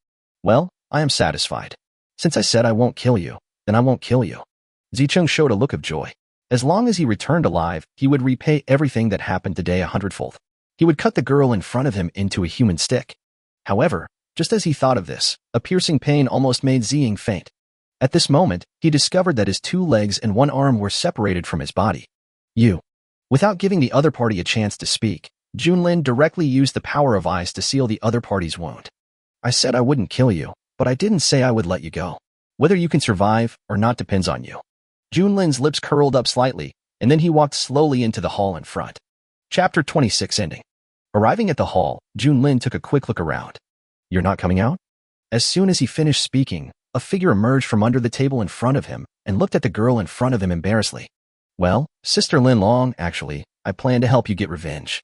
Well, I am satisfied. Since I said I won't kill you, then I won't kill you. Zicheng showed a look of joy. As long as he returned alive, he would repay everything that happened today 100-fold. He would cut the girl in front of him into a human stick. However, just as he thought of this, a piercing pain almost made Ziying faint. At this moment, he discovered that his 2 legs and 1 arm were separated from his body. Without giving the other party a chance to speak, Junlin directly used the power of ice to seal the other party's wound. I said I wouldn't kill you, but I didn't say I would let you go. Whether you can survive or not depends on you. Junlin's lips curled up slightly, and then he walked slowly into the hall in front. Chapter 26 ending. Arriving at the hall, Junlin took a quick look around. You're not coming out? As soon as he finished speaking, a figure emerged from under the table in front of him and looked at the girl in front of him embarrassedly. Well, Sister Lin Long, actually, I plan to help you get revenge.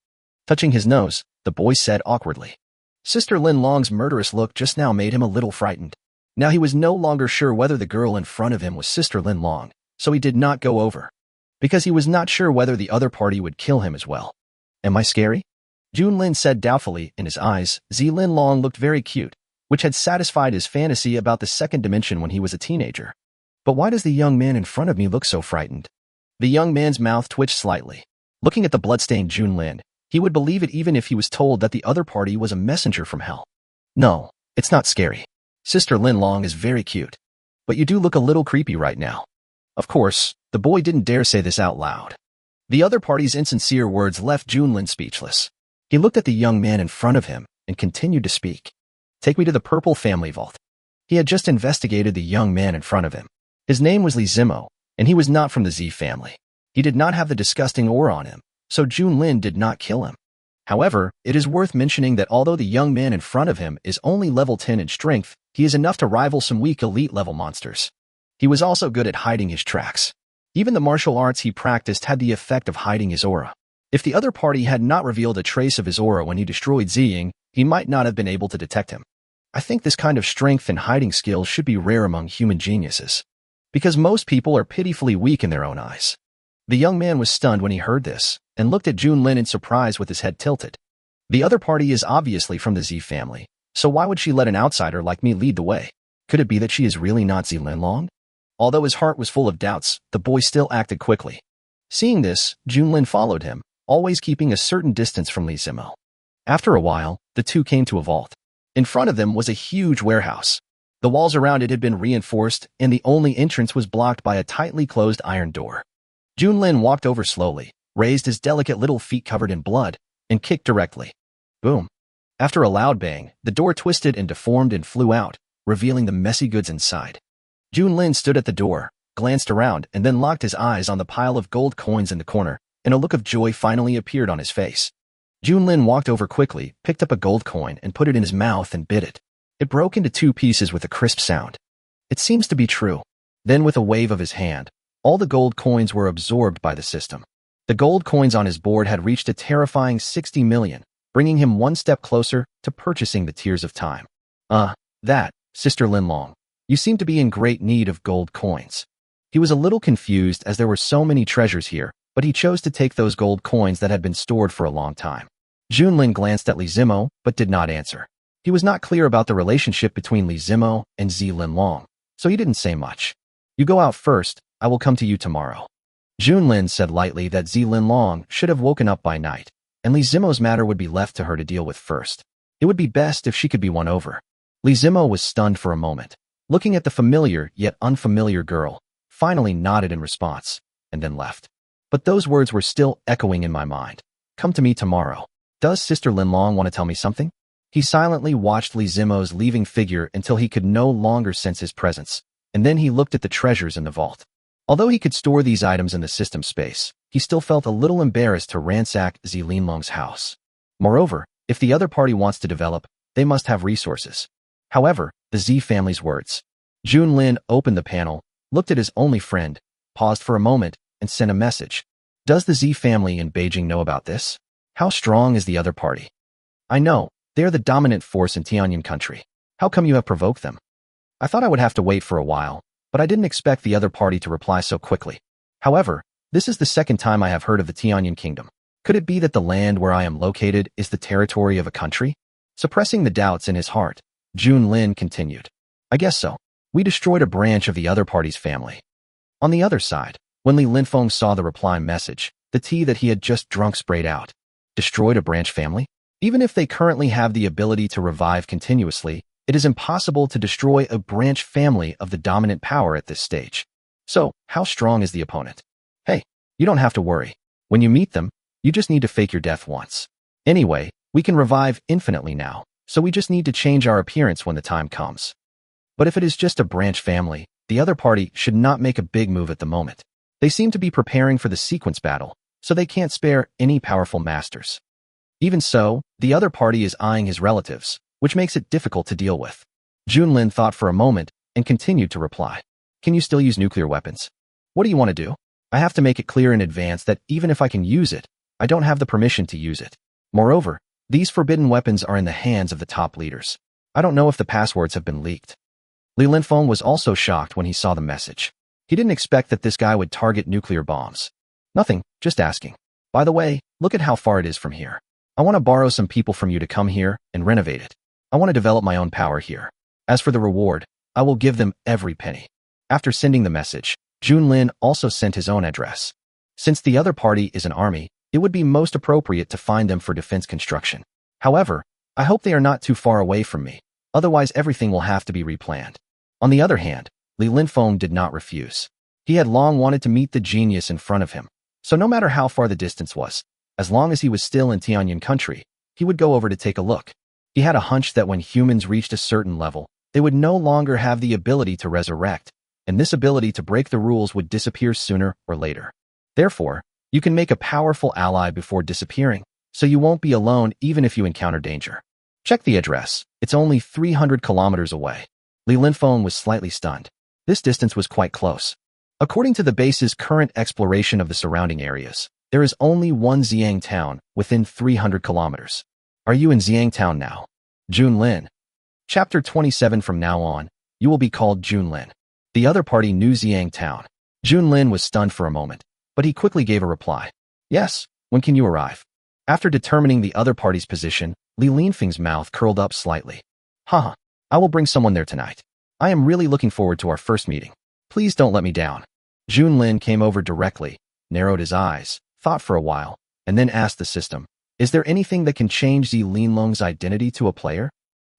Touching his nose, the boy said awkwardly. Sister Lin Long's murderous look just now made him a little frightened. Now he was no longer sure whether the girl in front of him was Sister Lin Long, so he did not go over. Because he was not sure whether the other party would kill him as well. Am I scary? Junlin said doubtfully. In his eyes, Z Lin Long looked very cute, which had satisfied his fantasy about the second dimension when he was a teenager. But why does the young man in front of me look so frightened? The young man's mouth twitched slightly. Looking at the bloodstained Junlin, he would believe it even if he was told that the other party was a messenger from hell. No, it's not scary. Sister Lin Long is very cute. But you do look a little creepy right now. Of course, the boy didn't dare say this out loud. The other party's insincere words left Junlin speechless. He looked at the young man in front of him and continued to speak. Take me to the Purple Family Vault. He had just investigated the young man in front of him. His name was Li Zimo, and he was not from the Z family. He did not have the disgusting aura on him, so Junlin did not kill him. However, it is worth mentioning that although the young man in front of him is only level 10 in strength, he is enough to rival some weak elite-level monsters. He was also good at hiding his tracks. Even the martial arts he practiced had the effect of hiding his aura. If the other party had not revealed a trace of his aura when he destroyed Ziying, he might not have been able to detect him. I think this kind of strength and hiding skills should be rare among human geniuses, because most people are pitifully weak in their own eyes. The young man was stunned when he heard this, and looked at Junlin in surprise with his head tilted. The other party is obviously from the Z family, so why would she let an outsider like me lead the way? Could it be that she is really not Junlin? Although his heart was full of doubts, the boy still acted quickly. Seeing this, Junlin followed him, always keeping a certain distance from Li Zimo. After a while, the two came to a vault. In front of them was a huge warehouse. The walls around it had been reinforced, and the only entrance was blocked by a tightly closed iron door. Junlin walked over slowly, raised his delicate little feet covered in blood, and kicked directly. Boom. After a loud bang, the door twisted and deformed and flew out, revealing the messy goods inside. Junlin stood at the door, glanced around, and then locked his eyes on the pile of gold coins in the corner, and a look of joy finally appeared on his face. Junlin walked over quickly, picked up a gold coin, and put it in his mouth and bit it. It broke into 2 pieces with a crisp sound. It seems to be true. Then with a wave of his hand, all the gold coins were absorbed by the system. The gold coins on his board had reached a terrifying 60 million, bringing him one step closer to purchasing the Tears of Time. Sister Linlong, you seem to be in great need of gold coins. He was a little confused as there were so many treasures here, but he chose to take those gold coins that had been stored for a long time. Junlin glanced at Li Zimo, but did not answer. He was not clear about the relationship between Li Zimo and Zi Linlong, so he didn't say much. You go out first, I will come to you tomorrow. Junlin said lightly that Zi Linlong should have woken up by night, and Li Zimo's matter would be left to her to deal with first. It would be best if she could be won over. Li Zimo was stunned for a moment, looking at the familiar yet unfamiliar girl, finally nodded in response, and then left. But those words were still echoing in my mind. Come to me tomorrow. Does Sister Linlong want to tell me something? He silently watched Li Zimo's leaving figure until he could no longer sense his presence, and then he looked at the treasures in the vault. Although he could store these items in the system space, he still felt a little embarrassed to ransack Zi Linlong's house. Moreover, if the other party wants to develop, they must have resources. However, the Zi family's words. Junlin opened the panel, looked at his only friend, paused for a moment, and sent a message. Does the Zi family in Beijing know about this? How strong is the other party? I know, they are the dominant force in Tianyin country. How come you have provoked them? I thought I would have to wait for a while, but I didn't expect the other party to reply so quickly. However, this is the second time I have heard of the Tianyin kingdom. Could it be that the land where I am located is the territory of a country? Suppressing the doubts in his heart, Junlin continued. I guess so. We destroyed a branch of the other party's family. On the other side, when Li Linfeng saw the reply message, the tea that he had just drunk sprayed out. Destroyed a branch family? Even if they currently have the ability to revive continuously, it is impossible to destroy a branch family of the dominant power at this stage. So, how strong is the opponent? Hey, you don't have to worry. When you meet them, you just need to fake your death once. Anyway, we can revive infinitely now, so we just need to change our appearance when the time comes. But if it is just a branch family, the other party should not make a big move at the moment. They seem to be preparing for the sequence battle, so they can't spare any powerful masters. Even so, the other party is eyeing his relatives, which makes it difficult to deal with. Junlin thought for a moment and continued to reply. Can you still use nuclear weapons? What do you want to do? I have to make it clear in advance that even if I can use it, I don't have the permission to use it. Moreover, these forbidden weapons are in the hands of the top leaders. I don't know if the passwords have been leaked. Li Linfeng was also shocked when he saw the message. He didn't expect that this guy would target nuclear bombs. Nothing, just asking. By the way, look at how far it is from here. I want to borrow some people from you to come here and renovate it. I want to develop my own power here. As for the reward, I will give them every penny. After sending the message, Junlin also sent his own address. Since the other party is an army, it would be most appropriate to find them for defense construction. However, I hope they are not too far away from me, otherwise everything will have to be replanned. On the other hand, Li Linfeng did not refuse. He had long wanted to meet the genius in front of him, so no matter how far the distance was, as long as he was still in Tianyin country, he would go over to take a look. He had a hunch that when humans reached a certain level, they would no longer have the ability to resurrect, and this ability to break the rules would disappear sooner or later. Therefore, you can make a powerful ally before disappearing, so you won't be alone even if you encounter danger. Check the address. It's only 300 kilometers away. Li Linfeng was slightly stunned. This distance was quite close. According to the base's current exploration of the surrounding areas, there is only one Xiang town within 300 kilometers. Are you in Xiang town now? Junlin. Chapter 27. From now on, you will be called Junlin. The other party knew Xiang town. Junlin was stunned for a moment, but he quickly gave a reply. Yes, when can you arrive? After determining the other party's position, Li Linfeng's mouth curled up slightly. Haha, I will bring someone there tonight. I am really looking forward to our first meeting. Please don't let me down. Junlin came over directly, narrowed his eyes, thought for a while, and then asked the system, is there anything that can change Zi Linlong's identity to a player?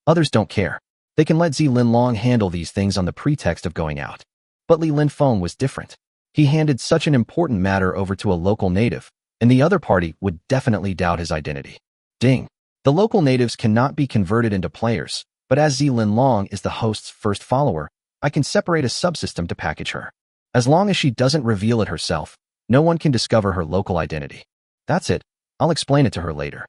Others don't care. They can let Zi Linlong handle these things on the pretext of going out. But Li Linfeng was different. He handed such an important matter over to a local native, and the other party would definitely doubt his identity. Ding. The local natives cannot be converted into players, but as Zi Linlong is the host's first follower, I can separate a subsystem to package her. As long as she doesn't reveal it herself, no one can discover her local identity. That's it. I'll explain it to her later.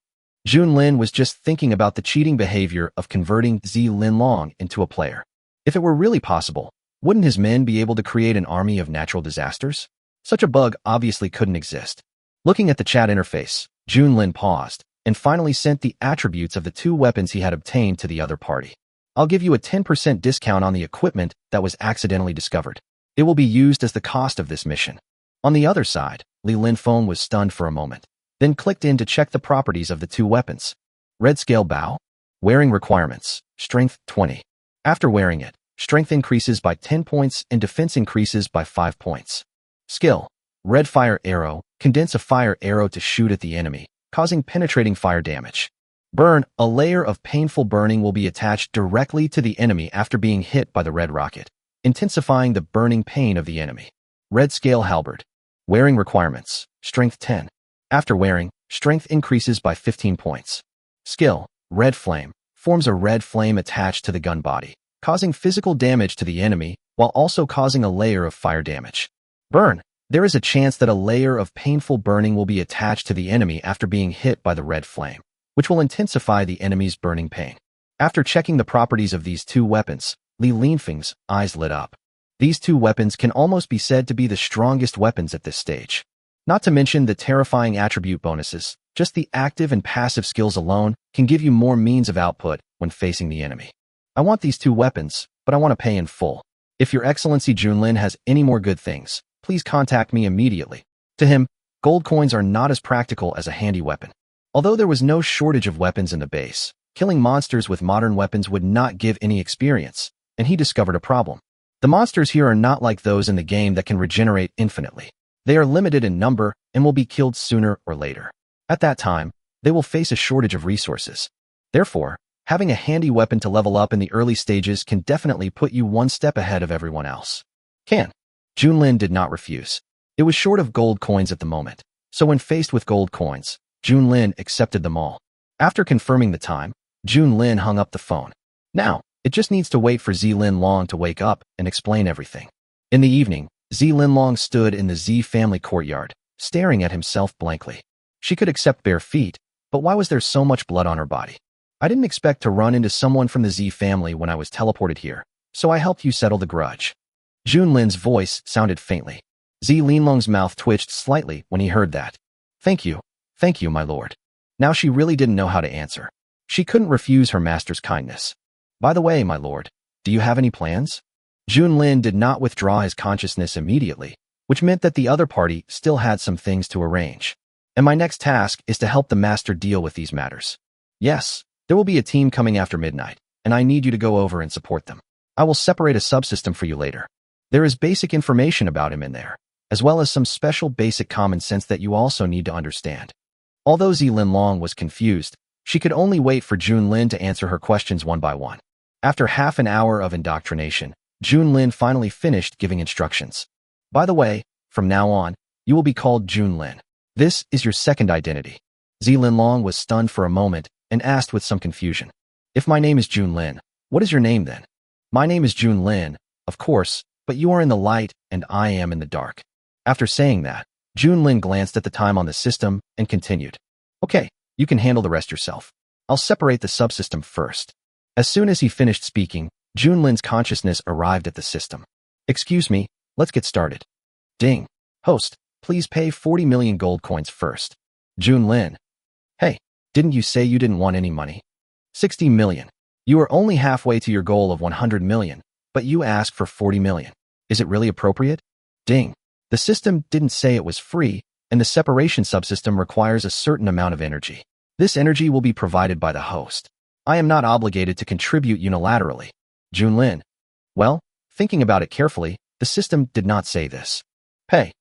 Junlin was just thinking about the cheating behavior of converting Zi Linlong into a player. If it were really possible, wouldn't his men be able to create an army of natural disasters? Such a bug obviously couldn't exist. Looking at the chat interface, Junlin paused and finally sent the attributes of the 2 weapons he had obtained to the other party. I'll give you a 10% discount on the equipment that was accidentally discovered. It will be used as the cost of this mission. On the other side, Li Linfeng was stunned for a moment, then clicked in to check the properties of the 2 weapons. Red Scale Bow. Wearing requirements. Strength 20. After wearing it, strength increases by 10 points and defense increases by 5 points. Skill. Red Fire Arrow. Condense a fire arrow to shoot at the enemy, causing penetrating fire damage. Burn. A layer of painful burning will be attached directly to the enemy after being hit by the red rocket, intensifying the burning pain of the enemy. Red Scale Halberd. Wearing requirements. Strength 10. After wearing, strength increases by 15 points. Skill. Red Flame. Forms a red flame attached to the gun body, causing physical damage to the enemy while also causing a layer of fire damage. Burn. There is a chance that a layer of painful burning will be attached to the enemy after being hit by the red flame, which will intensify the enemy's burning pain. After checking the properties of these 2 weapons, Li Linfeng's eyes lit up. These 2 weapons can almost be said to be the strongest weapons at this stage. Not to mention the terrifying attribute bonuses, just the active and passive skills alone can give you more means of output when facing the enemy. I want these 2 weapons, but I want to pay in full. If Your Excellency Junlin has any more good things, please contact me immediately. To him, gold coins are not as practical as a handy weapon. Although there was no shortage of weapons in the base, killing monsters with modern weapons would not give any experience, and he discovered a problem. The monsters here are not like those in the game that can regenerate infinitely. They are limited in number and will be killed sooner or later. At that time, they will face a shortage of resources. Therefore, having a handy weapon to level up in the early stages can definitely put you one step ahead of everyone else. Junlin did not refuse. It was short of gold coins at the moment, so when faced with gold coins, Junlin accepted them all. After confirming the time, Junlin hung up the phone. Now, it just needs to wait for Zi Linlong to wake up and explain everything. In the evening, Zi Linlong stood in the Zi family courtyard, staring at himself blankly. She could accept bare feet, but why was there so much blood on her body? I didn't expect to run into someone from the Zi family when I was teleported here, so I helped you settle the grudge. Junlin's voice sounded faintly. Zi Linlong's mouth twitched slightly when he heard that. Thank you, my lord. Now she really didn't know how to answer. She couldn't refuse her master's kindness. By the way, my lord, do you have any plans? Junlin did not withdraw his consciousness immediately, which meant that the other party still had some things to arrange. And my next task is to help the master deal with these matters. Yes, there will be a team coming after midnight, and I need you to go over and support them. I will separate a subsystem for you later. There is basic information about him in there, as well as some special basic common sense that you also need to understand. Although Zi Linlong was confused, she could only wait for Junlin to answer her questions one by one. After half an hour of indoctrination, Junlin finally finished giving instructions. By the way, from now on, you will be called Junlin. This is your second identity. Zi Linlong was stunned for a moment and asked with some confusion. If my name is Junlin, what is your name then? My name is Junlin, of course, but you are in the light and I am in the dark. After saying that, Junlin glanced at the time on the system and continued. Okay, you can handle the rest yourself. I'll separate the subsystem first. As soon as he finished speaking, Junlin's consciousness arrived at the system. Excuse me, let's get started. Ding. Host, please pay 40 million gold coins first. Junlin. Hey, didn't you say you didn't want any money? 60 million. You are only halfway to your goal of 100 million, but you ask for 40 million. Is it really appropriate? Ding. The system didn't say it was free, and the separation subsystem requires a certain amount of energy. This energy will be provided by the host. I am not obligated to contribute unilaterally. Junlin. Well, thinking about it carefully, the system did not say this. Pay.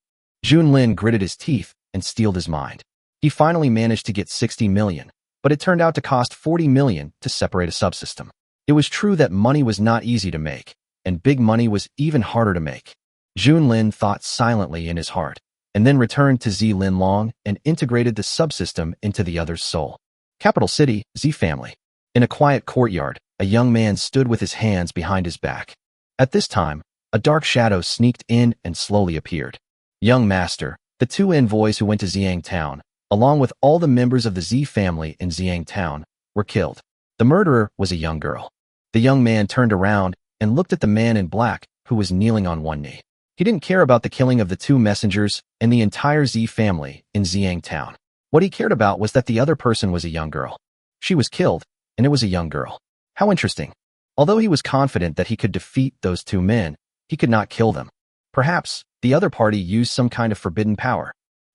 Junlin gritted his teeth and steeled his mind. He finally managed to get 60 million, but it turned out to cost 40 million to separate a subsystem. It was true that money was not easy to make, and big money was even harder to make. Junlin thought silently in his heart, and then returned to Z Linlong and integrated the subsystem into the other's soul. Capital City, Z Family. In a quiet courtyard, a young man stood with his hands behind his back. At this time, a dark shadow sneaked in and slowly appeared. Young Master, the two envoys who went to Xiang Town, along with all the members of the Z family in Xiang Town, were killed. The murderer was a young girl. The young man turned around and looked at the man in black who was kneeling on one knee. He didn't care about the killing of the two messengers and the entire Z family in Xiang Town. What he cared about was that the other person was a young girl. She was killed, and it was a young girl. How interesting. Although he was confident that he could defeat those two men, he could not kill them. Perhaps the other party used some kind of forbidden power.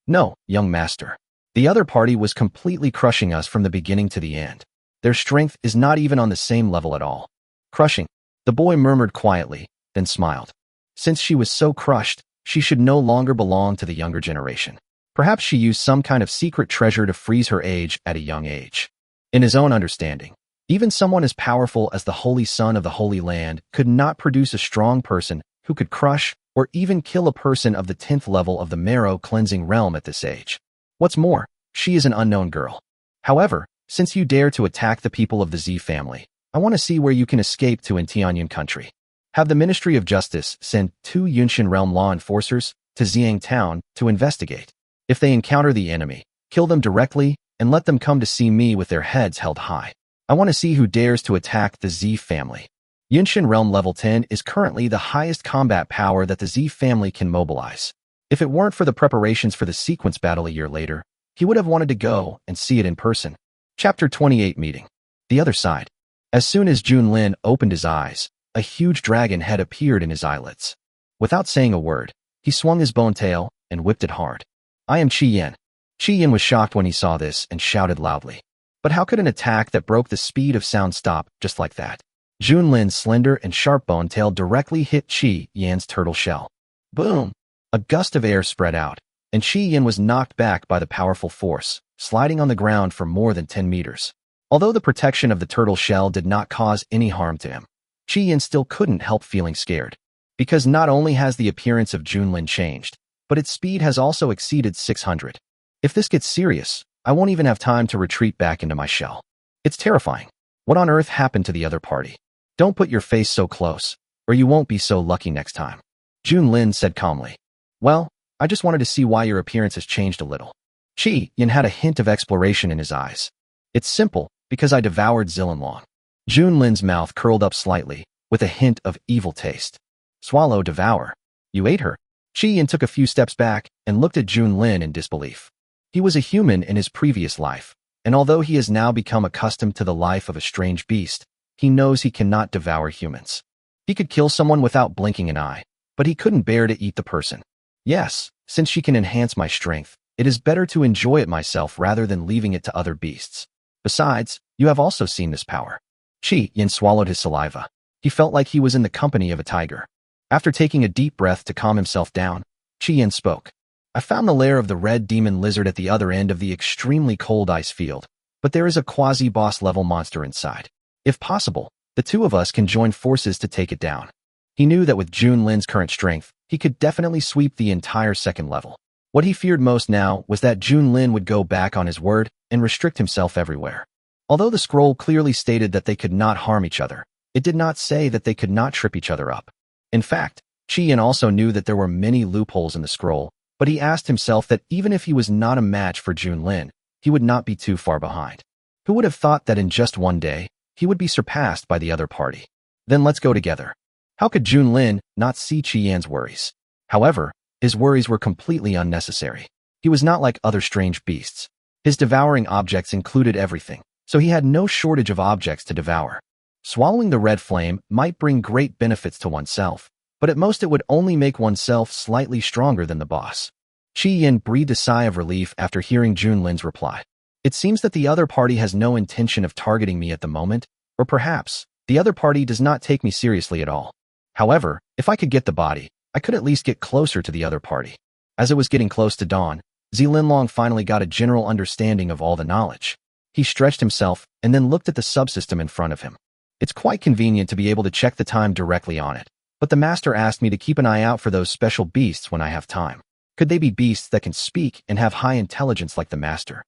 No, young master. The other party was completely crushing us from the beginning to the end. Their strength is not even on the same level at all. Crushing. The boy murmured quietly, then smiled. Since she was so crushed, she should no longer belong to the younger generation. Perhaps she used some kind of secret treasure to freeze her age at a young age. In his own understanding, even someone as powerful as the Holy Son of the Holy Land could not produce a strong person who could crush or even kill a person of the 10th level of the marrow cleansing realm at this age. What's more, she is an unknown girl. However, since you dare to attack the people of the Z family, I want to see where you can escape to in Tianyan country. Have the Ministry of Justice send 2 Yunshan realm law enforcers to Xiang Town to investigate. If they encounter the enemy, kill them directly and let them come to see me with their heads held high. I want to see who dares to attack the Z family. Yunshan Realm Level 10 is currently the highest combat power that the Z family can mobilize. If it weren't for the preparations for the sequence battle a year later, he would have wanted to go and see it in person. Chapter 28 Meeting. The Other Side. As soon as Junlin opened his eyes, a huge dragon head appeared in his eyelids. Without saying a word, he swung his bone tail and whipped it hard. I am Qi Yan. Qi Yan was shocked when he saw this and shouted loudly. But how could an attack that broke the speed of sound stop just like that? Junlin's slender and sharp bone tail directly hit Qi Yan's turtle shell. Boom! A gust of air spread out, and Qi Yan was knocked back by the powerful force, sliding on the ground for more than 10 meters. Although the protection of the turtle shell did not cause any harm to him, Qi Yan still couldn't help feeling scared. Because not only has the appearance of Junlin changed, but its speed has also exceeded 600. If this gets serious, I won't even have time to retreat back into my shell. It's terrifying. What on earth happened to the other party? Don't put your face so close, or you won't be so lucky next time. Junlin said calmly. Well, I just wanted to see why your appearance has changed a little. Qi Yan had a hint of exploration in his eyes. It's simple, because I devoured Zillinlong. Junlin's mouth curled up slightly, with a hint of evil taste. Swallow, devour. You ate her. Qi Yan took a few steps back and looked at Junlin in disbelief. He was a human in his previous life, and although he has now become accustomed to the life of a strange beast, he knows he cannot devour humans. He could kill someone without blinking an eye, but he couldn't bear to eat the person. Yes, since she can enhance my strength, it is better to enjoy it myself rather than leaving it to other beasts. Besides, you have also seen this power. Qi Yan swallowed his saliva. He felt like he was in the company of a tiger. After taking a deep breath to calm himself down, Qi Yan spoke. I found the lair of the red demon lizard at the other end of the extremely cold ice field, but there is a quasi-boss level monster inside. If possible, the two of us can join forces to take it down. He knew that with Junlin's current strength, he could definitely sweep the entire second level. What he feared most now was that Junlin would go back on his word and restrict himself everywhere. Although the scroll clearly stated that they could not harm each other, it did not say that they could not trip each other up. In fact, Qi Yan also knew that there were many loopholes in the scroll, but he asked himself that even if he was not a match for Junlin, he would not be too far behind. Who would have thought that in just one day, he would be surpassed by the other party? Then let's go together. How could Junlin not see Qi Yan's worries? However, his worries were completely unnecessary. He was not like other strange beasts. His devouring objects included everything, so he had no shortage of objects to devour. Swallowing the red flame might bring great benefits to oneself, but at most it would only make oneself slightly stronger than the boss. Qi Yan breathed a sigh of relief after hearing Junlin's reply. It seems that the other party has no intention of targeting me at the moment, or perhaps, the other party does not take me seriously at all. However, if I could get the body, I could at least get closer to the other party. As it was getting close to dawn, Zlinlong finally got a general understanding of all the knowledge. He stretched himself and then looked at the subsystem in front of him. It's quite convenient to be able to check the time directly on it, but the master asked me to keep an eye out for those special beasts when I have time. Could they be beasts that can speak and have high intelligence like the master?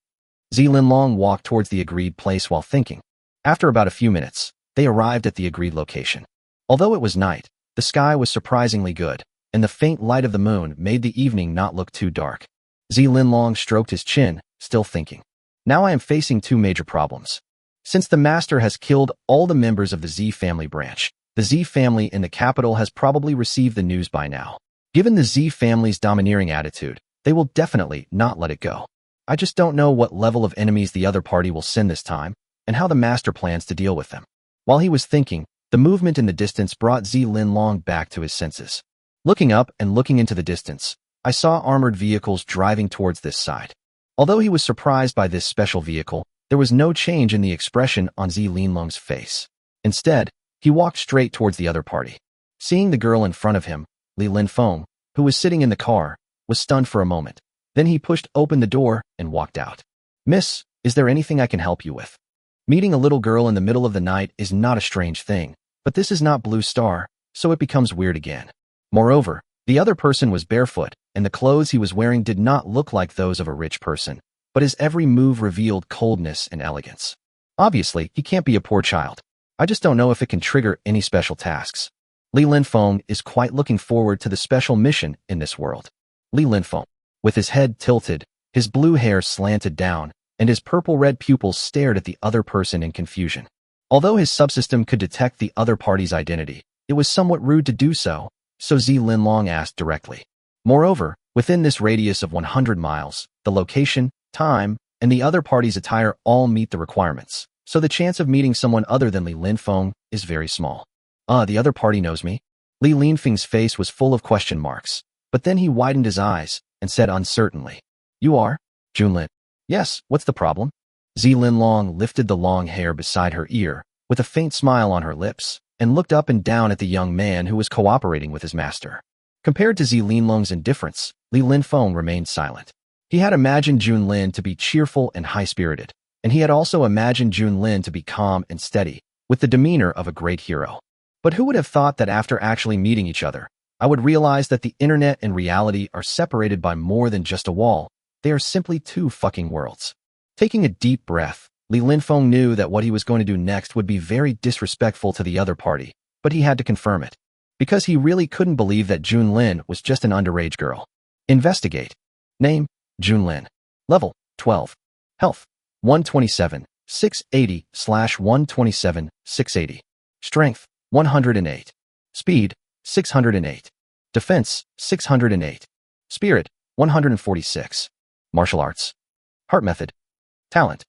Zlinlong walked towards the agreed place while thinking. After about a few minutes, they arrived at the agreed location. Although it was night, the sky was surprisingly good, and the faint light of the moon made the evening not look too dark. Zlinlong stroked his chin, still thinking. Now I am facing two major problems. Since the master has killed all the members of the Z family branch, the Z family in the capital has probably received the news by now. Given the Z family's domineering attitude, they will definitely not let it go. I just don't know what level of enemies the other party will send this time, and how the master plans to deal with them. While he was thinking, the movement in the distance brought Zlinlong back to his senses. Looking up and looking into the distance, I saw armored vehicles driving towards this side. Although he was surprised by this special vehicle, there was no change in the expression on Zlinlong's face. Instead, he walked straight towards the other party. Seeing the girl in front of him, Li Linfeng, who was sitting in the car, was stunned for a moment. Then he pushed open the door and walked out. Miss, is there anything I can help you with? Meeting a little girl in the middle of the night is not a strange thing, but this is not Blue Star, so it becomes weird again. Moreover, the other person was barefoot, and the clothes he was wearing did not look like those of a rich person, but his every move revealed coldness and elegance. Obviously, he can't be a poor child. I just don't know if it can trigger any special tasks. Li Linfeng is quite looking forward to the special mission in this world. Li Linfeng, with his head tilted, his blue hair slanted down, and his purple-red pupils stared at the other person in confusion. Although his subsystem could detect the other party's identity, it was somewhat rude to do so, so Zlinlong asked directly. Moreover, within this radius of 100 miles, the location, time, and the other party's attire all meet the requirements, so the chance of meeting someone other than Li Linfeng is very small. The other party knows me? Li Linfeng's face was full of question marks, but then he widened his eyes and said uncertainly, You are? Junlin. Yes, what's the problem? Zlinlong lifted the long hair beside her ear, with a faint smile on her lips, and looked up and down at the young man who was cooperating with his master. Compared to Zlinlong's indifference, Li Linfeng remained silent. He had imagined Junlin to be cheerful and high-spirited, and he had also imagined Junlin to be calm and steady, with the demeanor of a great hero. But who would have thought that after actually meeting each other, I would realize that the internet and reality are separated by more than just a wall. They are simply two fucking worlds. Taking a deep breath, Li Linfeng knew that what he was going to do next would be very disrespectful to the other party, but he had to confirm it, because he really couldn't believe that Junlin was just an underage girl. Investigate. Name, Junlin. Level, 12. Health, 127, 680/127, 680. Strength, 108. Speed, 608. Defense, 608. Spirit, 146. Martial arts. Heart method. Talent.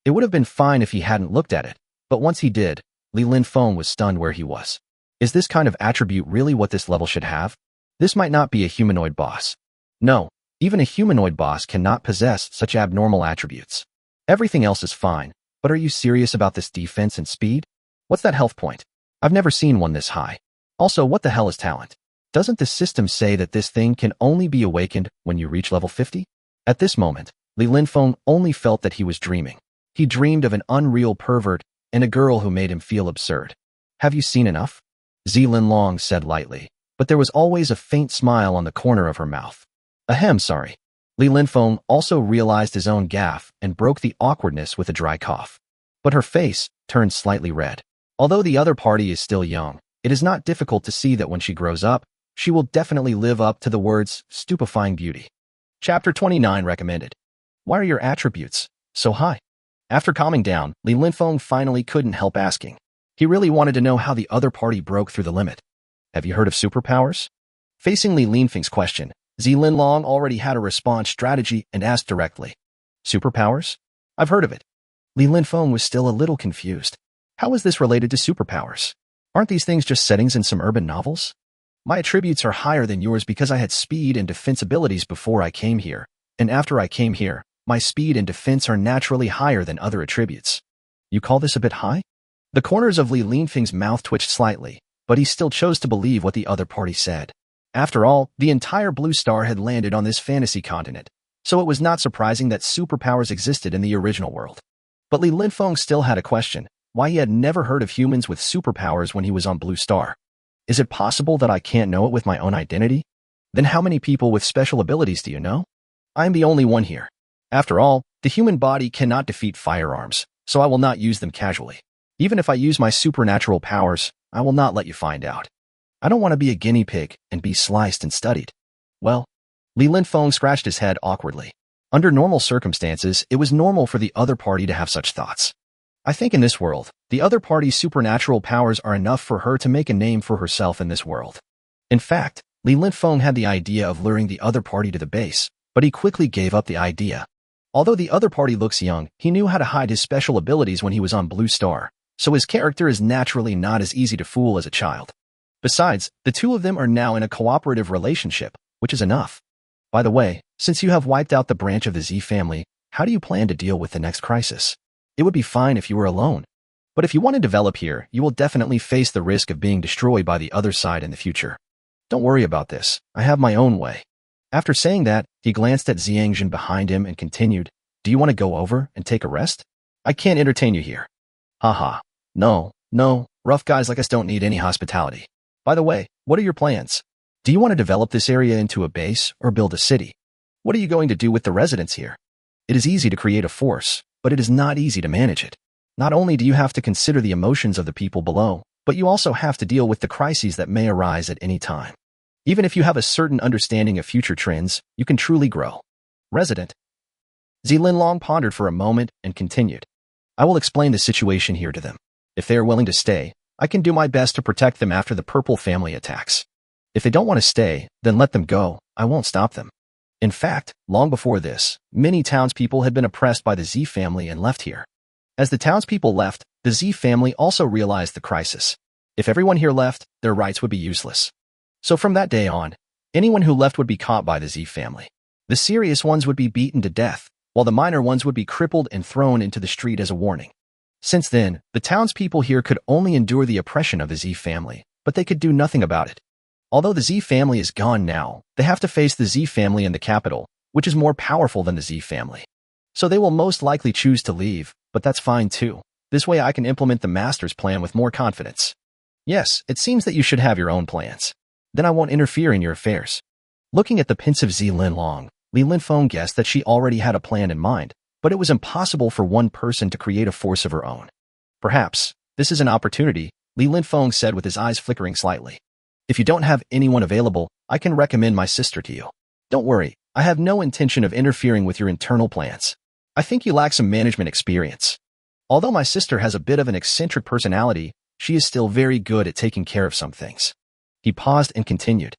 It would have been fine if he hadn't looked at it, but once he did, Li Linfeng was stunned where he was. Is this kind of attribute really what this level should have? This might not be a humanoid boss. No, even a humanoid boss cannot possess such abnormal attributes. Everything else is fine, but are you serious about this defense and speed? What's that health point? I've never seen one this high. Also, what the hell is talent? Doesn't the system say that this thing can only be awakened when you reach level 50? At this moment, Li Linfeng only felt that he was dreaming. He dreamed of an unreal pervert and a girl who made him feel absurd. Have you seen enough? Zlinlong said lightly, but there was always a faint smile on the corner of her mouth. Ahem, sorry. Li Linfeng also realized his own gaffe and broke the awkwardness with a dry cough. But her face turned slightly red. Although the other party is still young, it is not difficult to see that when she grows up, she will definitely live up to the words stupefying beauty. Chapter 29 recommended. Why are your attributes so high? After calming down, Li Linfeng finally couldn't help asking. He really wanted to know how the other party broke through the limit. Have you heard of superpowers? Facing Li Linfeng's question, Zlinlong already had a response strategy and asked directly. Superpowers? I've heard of it. Li Linfeng was still a little confused. How is this related to superpowers? Aren't these things just settings in some urban novels? My attributes are higher than yours because I had speed and defense abilities before I came here, and after I came here, my speed and defense are naturally higher than other attributes. You call this a bit high? The corners of Li Linfeng's mouth twitched slightly, but he still chose to believe what the other party said. After all, the entire blue star had landed on this fantasy continent, so it was not surprising that superpowers existed in the original world. But Li Linfeng still had a question, why he had never heard of humans with superpowers when he was on Blue Star. Is it possible that I can't know it with my own identity? Then how many people with special abilities do you know? I am the only one here. After all, the human body cannot defeat firearms, so I will not use them casually. Even if I use my supernatural powers, I will not let you find out. I don't want to be a guinea pig and be sliced and studied. Well, Li Linfeng scratched his head awkwardly. Under normal circumstances, it was normal for the other party to have such thoughts. I think in this world, the other party's supernatural powers are enough for her to make a name for herself in this world. In fact, Li Linfeng had the idea of luring the other party to the base, but he quickly gave up the idea. Although the other party looks young, he knew how to hide his special abilities when he was on Blue Star, so his character is naturally not as easy to fool as a child. Besides, the two of them are now in a cooperative relationship, which is enough. By the way, since you have wiped out the branch of the Z family, how do you plan to deal with the next crisis? It would be fine if you were alone. But if you want to develop here, you will definitely face the risk of being destroyed by the other side in the future. Don't worry about this. I have my own way. After saying that, he glanced at Xiangjun behind him and continued, do you want to go over and take a rest? I can't entertain you here. Haha. No, rough guys like us don't need any hospitality. By the way, what are your plans? Do you want to develop this area into a base or build a city? What are you going to do with the residents here? It is easy to create a force, but it is not easy to manage it. Not only do you have to consider the emotions of the people below, but you also have to deal with the crises that may arise at any time. Even if you have a certain understanding of future trends, you can truly grow. Resident. Zilin pondered for a moment and continued. I will explain the situation here to them. If they are willing to stay, I can do my best to protect them after the Purple family attacks. If they don't want to stay, then let them go. I won't stop them. In fact, long before this, many townspeople had been oppressed by the Z family and left here. As the townspeople left, the Z family also realized the crisis. If everyone here left, their rights would be useless. So from that day on, anyone who left would be caught by the Z family. The serious ones would be beaten to death, while the minor ones would be crippled and thrown into the street as a warning. Since then, the townspeople here could only endure the oppression of the Z family, but they could do nothing about it. Although the Z family is gone now, they have to face the Z family in the capital, which is more powerful than the Z family. So they will most likely choose to leave, but that's fine too. This way I can implement the master's plan with more confidence. Yes, it seems that you should have your own plans. Then I won't interfere in your affairs. Looking at the pensive Zi Linlong, Li Linfeng guessed that she already had a plan in mind, but it was impossible for one person to create a force of her own. Perhaps, this is an opportunity, Li Linfeng said with his eyes flickering slightly. If you don't have anyone available, I can recommend my sister to you. Don't worry, I have no intention of interfering with your internal plans. I think you lack some management experience. Although my sister has a bit of an eccentric personality, she is still very good at taking care of some things. He paused and continued.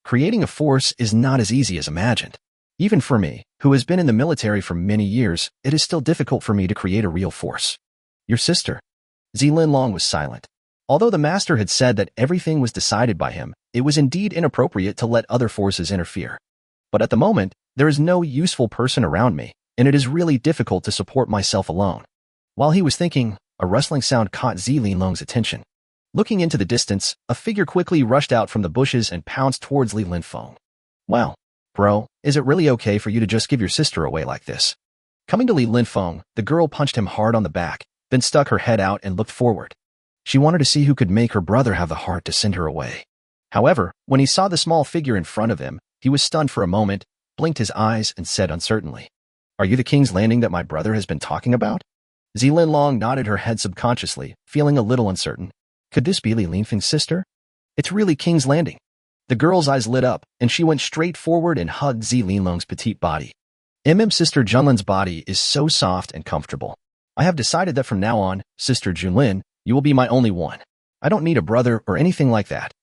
Creating a force is not as easy as imagined. Even for me, who has been in the military for many years, it is still difficult for me to create a real force. Your sister. Zi Linlong was silent. Although the master had said that everything was decided by him, it was indeed inappropriate to let other forces interfere. But at the moment, there is no useful person around me, and it is really difficult to support myself alone. While he was thinking, a rustling sound caught Zi Linlong's attention. Looking into the distance, a figure quickly rushed out from the bushes and pounced towards Li Linfeng. Well, bro, is it really okay for you to just give your sister away like this? Coming to Li Linfeng, the girl punched him hard on the back, then stuck her head out and looked forward. She wanted to see who could make her brother have the heart to send her away. However, when he saw the small figure in front of him, he was stunned for a moment, blinked his eyes, and said uncertainly, Are you the King's Landing that my brother has been talking about? Zi Linlong nodded her head subconsciously, feeling a little uncertain. Could this be Li Linfeng's sister? It's really King's Landing. The girl's eyes lit up, and she went straight forward and hugged Zi Linlong's petite body. Sister Junlin's body is so soft and comfortable. I have decided that from now on, Sister Junlin, you will be my only one. I don't need a brother or anything like that.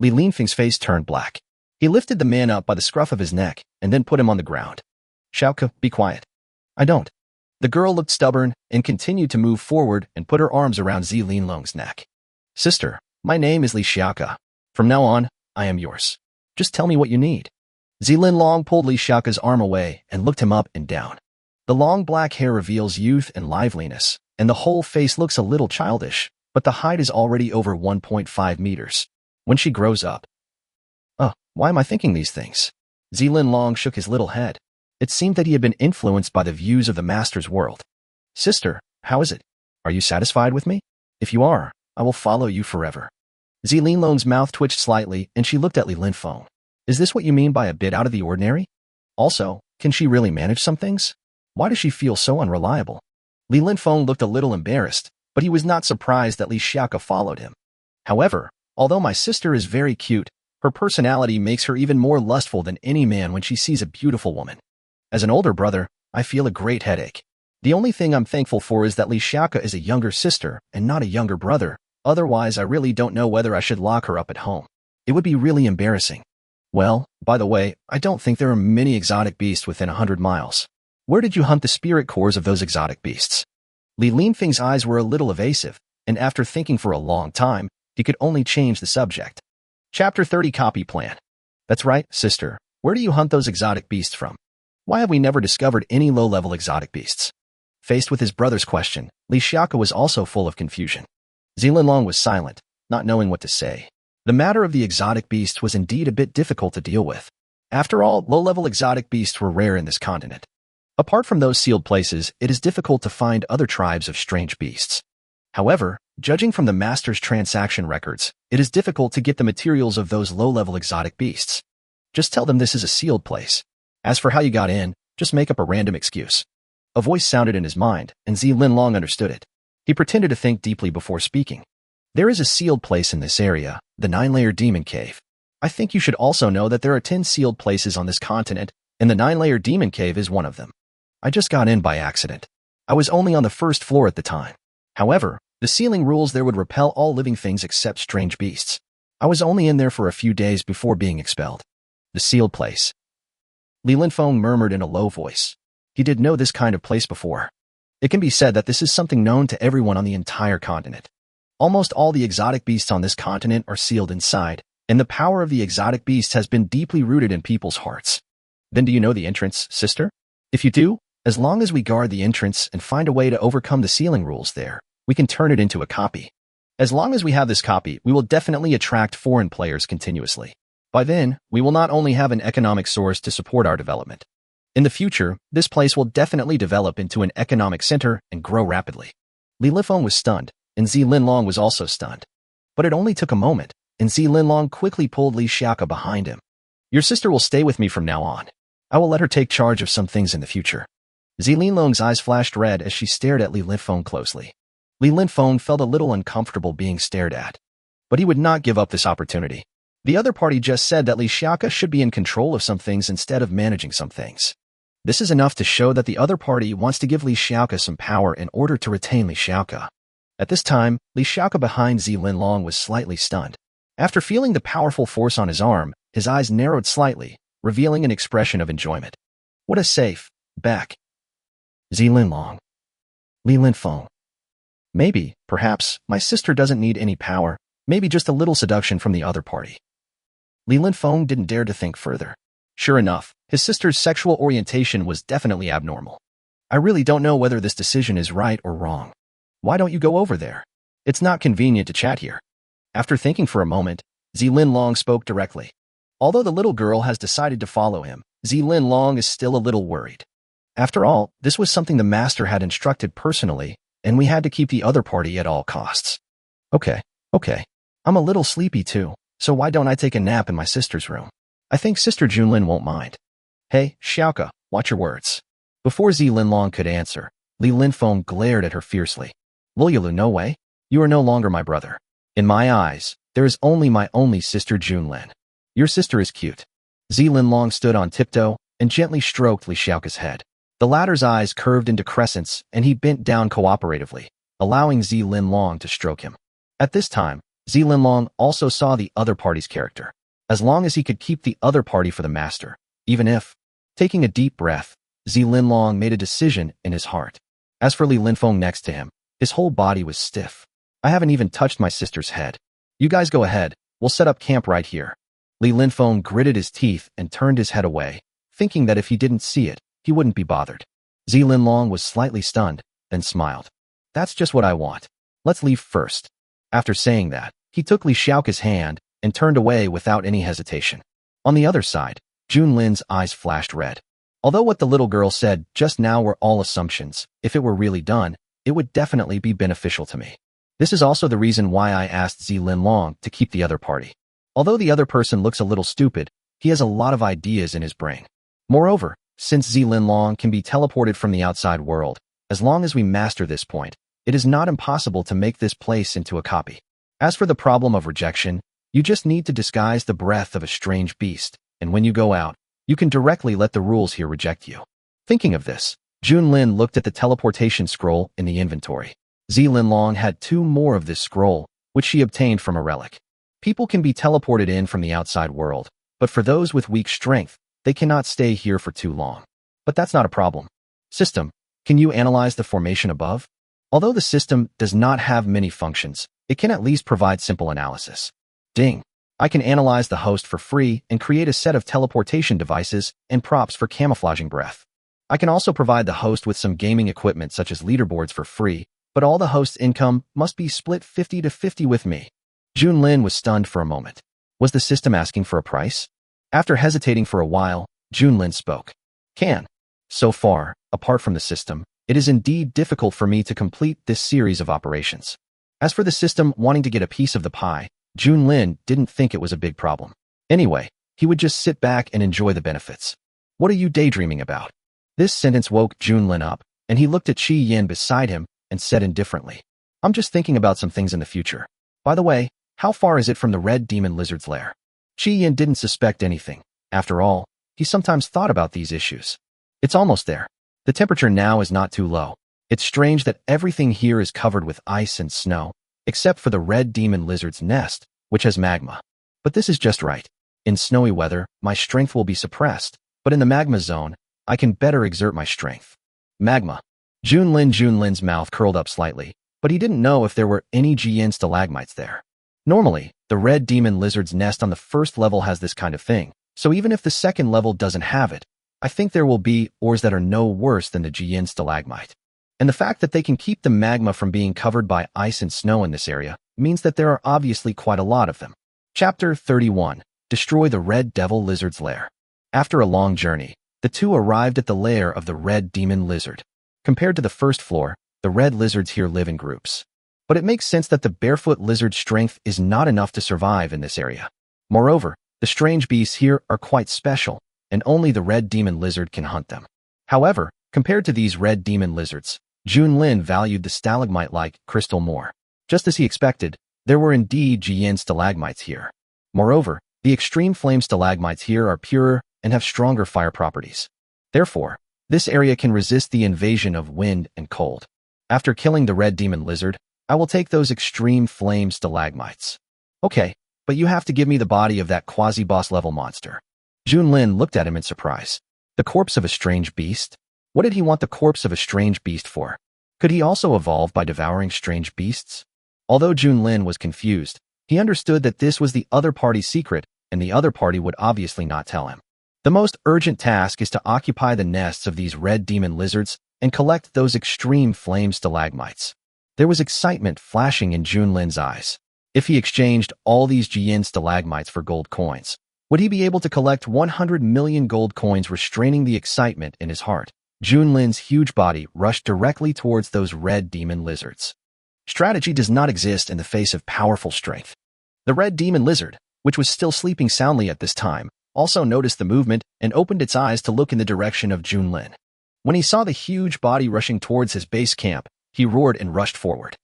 Li Linfeng's face turned black. He lifted the man up by the scruff of his neck and then put him on the ground. Xiaoke, be quiet. I don't. The girl looked stubborn and continued to move forward and put her arms around Zi Linlong's neck. Sister, my name is Li Xiaoke. From now on, I am yours. Just tell me what you need. Zi Linlong pulled Li Xiaoke's arm away and looked him up and down. The long black hair reveals youth and liveliness, and the whole face looks a little childish, but the height is already over 1.5 meters. when she grows up. Why am I thinking these things? Zilin Long shook his little head. It seemed that he had been influenced by the views of the master's world. Sister, how is it? Are you satisfied with me? If you are, I will follow you forever. Zilin Long's mouth twitched slightly and she looked at Li Linfeng. Is this what you mean by a bit out of the ordinary? Also, can she really manage some things? Why does she feel so unreliable? Li Linfeng looked a little embarrassed, but he was not surprised that Li Xiaoke followed him. However, although my sister is very cute, her personality makes her even more lustful than any man when she sees a beautiful woman. As an older brother, I feel a great headache. The only thing I'm thankful for is that Li Xiaoke is a younger sister and not a younger brother. Otherwise, I really don't know whether I should lock her up at home. It would be really embarrassing. Well, by the way, I don't think there are many exotic beasts within 100 miles. Where did you hunt the spirit cores of those exotic beasts? Li Linfeng's eyes were a little evasive, and after thinking for a long time, he could only change the subject. Chapter 30 Copy Plan. That's right, sister. Where do you hunt those exotic beasts from? Why have we never discovered any low-level exotic beasts? Faced with his brother's question, Li Xiaoke was also full of confusion. Zilin Long was silent, not knowing what to say. The matter of the exotic beasts was indeed a bit difficult to deal with. After all, low-level exotic beasts were rare in this continent. Apart from those sealed places, it is difficult to find other tribes of strange beasts. However, judging from the master's transaction records, it is difficult to get the materials of those low-level exotic beasts. Just tell them this is a sealed place. As for how you got in, just make up a random excuse. A voice sounded in his mind, and Zilin Long understood it. He pretended to think deeply before speaking. There is a sealed place in this area, the 9-layer demon cave. I think you should also know that there are 10 sealed places on this continent, and the 9-layer demon cave is one of them. I just got in by accident. I was only on the first floor at the time. However, the sealing rules there would repel all living things except strange beasts. I was only in there for a few days before being expelled. The sealed place. Li Linfeng murmured in a low voice. He did know this kind of place before. It can be said that this is something known to everyone on the entire continent. Almost all the exotic beasts on this continent are sealed inside, and the power of the exotic beasts has been deeply rooted in people's hearts. Then do you know the entrance, sister? If you do, as long as we guard the entrance and find a way to overcome the sealing rules there, we can turn it into a copy. As long as we have this copy, we will definitely attract foreign players continuously. By then, we will not only have an economic source to support our development. In the future, this place will definitely develop into an economic center and grow rapidly. Li Linfeng was stunned, and Zilin Long was also stunned. But it only took a moment, and Zilin Long quickly pulled Li Xiaoke behind him. Your sister will stay with me from now on. I will let her take charge of some things in the future. Zilin Long's eyes flashed red as she stared at Li Linfeng closely. Li Linfeng felt a little uncomfortable being stared at. But he would not give up this opportunity. The other party just said that Li Xiaoke should be in control of some things instead of managing some things. This is enough to show that the other party wants to give Li Xiaoke some power in order to retain Li Xiaoke. At this time, Li Xiaoke behind Zilin Long was slightly stunned. After feeling the powerful force on his arm, his eyes narrowed slightly, revealing an expression of enjoyment. What a safe back. Zilin Long. Li Linfeng. Maybe, perhaps, my sister doesn't need any power, maybe just a little seduction from the other party. Li Linfeng didn't dare to think further. Sure enough, his sister's sexual orientation was definitely abnormal. I really don't know whether this decision is right or wrong. Why don't you go over there? It's not convenient to chat here. After thinking for a moment, Zilin Long spoke directly. Although the little girl has decided to follow him, Zilin Long is still a little worried. After all, this was something the master had instructed personally, and we had to keep the other party at all costs. Okay. I'm a little sleepy too, so why don't I take a nap in my sister's room? I think Sister Junlin won't mind. Hey, Xiaoke, watch your words. Before Zilin Long could answer, Li Linfeng glared at her fiercely. Lulu, no way. You are no longer my brother. In my eyes, there is only my only sister Junlin. Your sister is cute. Zilin Long stood on tiptoe and gently stroked Li Xiaoke's head. The latter's eyes curved into crescents and he bent down cooperatively, allowing Zilin Long to stroke him. At this time, Zilin Long also saw the other party's character. As long as he could keep the other party for the master, even if, taking a deep breath, Zilin Long made a decision in his heart. As for Li Linfeng next to him, his whole body was stiff. I haven't even touched my sister's head. You guys go ahead, we'll set up camp right here. Li Linfeng gritted his teeth and turned his head away, thinking that if he didn't see it, he wouldn't be bothered. Zilin Long was slightly stunned, then smiled. That's just what I want. Let's leave first. After saying that, he took Li Xiaoke's hand and turned away without any hesitation. On the other side, Junlin's eyes flashed red. Although what the little girl said just now were all assumptions, if it were really done, it would definitely be beneficial to me. This is also the reason why I asked Zilin to keep the other party. Although the other person looks a little stupid, he has a lot of ideas in his brain. Moreover, since Zilin can be teleported from the outside world, as long as we master this point, it is not impossible to make this place into a copy. As for the problem of rejection, you just need to disguise the breath of a strange beast, and when you go out, you can directly let the rules here reject you. Thinking of this, Junlin looked at the teleportation scroll in the inventory. Zilin had 2 more of this scroll, which she obtained from a relic. People can be teleported in from the outside world, but for those with weak strength, they cannot stay here for too long. But that's not a problem. System, can you analyze the formation above? Although the system does not have many functions, it can at least provide simple analysis. Ding. I can analyze the host for free and create a set of teleportation devices and props for camouflaging breath. I can also provide the host with some gaming equipment such as leaderboards for free, but all the host's income must be split 50-50 with me. Junlin was stunned for a moment. Was the system asking for a price? After hesitating for a while, Junlin spoke. So far, apart from the system, it is indeed difficult for me to complete this series of operations. As for the system wanting to get a piece of the pie, Junlin didn't think it was a big problem. Anyway, he would just sit back and enjoy the benefits. What are you daydreaming about? This sentence woke Junlin up, and he looked at Qi Yin beside him and said indifferently, I'm just thinking about some things in the future. By the way, how far is it from the red demon lizard's lair? Qi Yin didn't suspect anything. After all, he sometimes thought about these issues. It's almost there. The temperature now is not too low. It's strange that everything here is covered with ice and snow, except for the red demon lizard's nest, which has magma. But this is just right. In snowy weather, my strength will be suppressed, but in the magma zone, I can better exert my strength. Magma. Junlin's mouth curled up slightly, but he didn't know if there were any Jian stalagmites there. Normally, the red demon lizard's nest on the first level has this kind of thing, so even if the second level doesn't have it, I think there will be ores that are no worse than the Jian stalagmite. And the fact that they can keep the magma from being covered by ice and snow in this area means that there are obviously quite a lot of them. Chapter 31. Destroy the Red Devil Lizard's Lair. After a long journey, the two arrived at the lair of the red demon lizard. Compared to the first floor, the red lizards here live in groups. But it makes sense that the barefoot lizard's strength is not enough to survive in this area. Moreover, the strange beasts here are quite special, and only the red demon lizard can hunt them. However, compared to these red demon lizards, Junlin valued the stalagmite-like crystal more. Just as he expected, there were indeed Jian stalagmites here. Moreover, the extreme flame stalagmites here are purer and have stronger fire properties. Therefore, this area can resist the invasion of wind and cold. After killing the red demon lizard, I will take those extreme flame stalagmites. Okay, but you have to give me the body of that quasi-boss level monster. Junlin looked at him in surprise. The corpse of a strange beast? What did he want the corpse of a strange beast for? Could he also evolve by devouring strange beasts? Although Junlin was confused, he understood that this was the other party's secret, and the other party would obviously not tell him. The most urgent task is to occupy the nests of these red demon lizards and collect those extreme flame stalagmites. There was excitement flashing in Junlin's eyes. If he exchanged all these Jian stalagmites for gold coins, would he be able to collect 100 million gold coins, restraining the excitement in his heart? Junlin's huge body rushed directly towards those red demon lizards. Strategy does not exist in the face of powerful strength. The red demon lizard, which was still sleeping soundly at this time, also noticed the movement and opened its eyes to look in the direction of Junlin. When he saw the huge body rushing towards his base camp, he roared and rushed forward.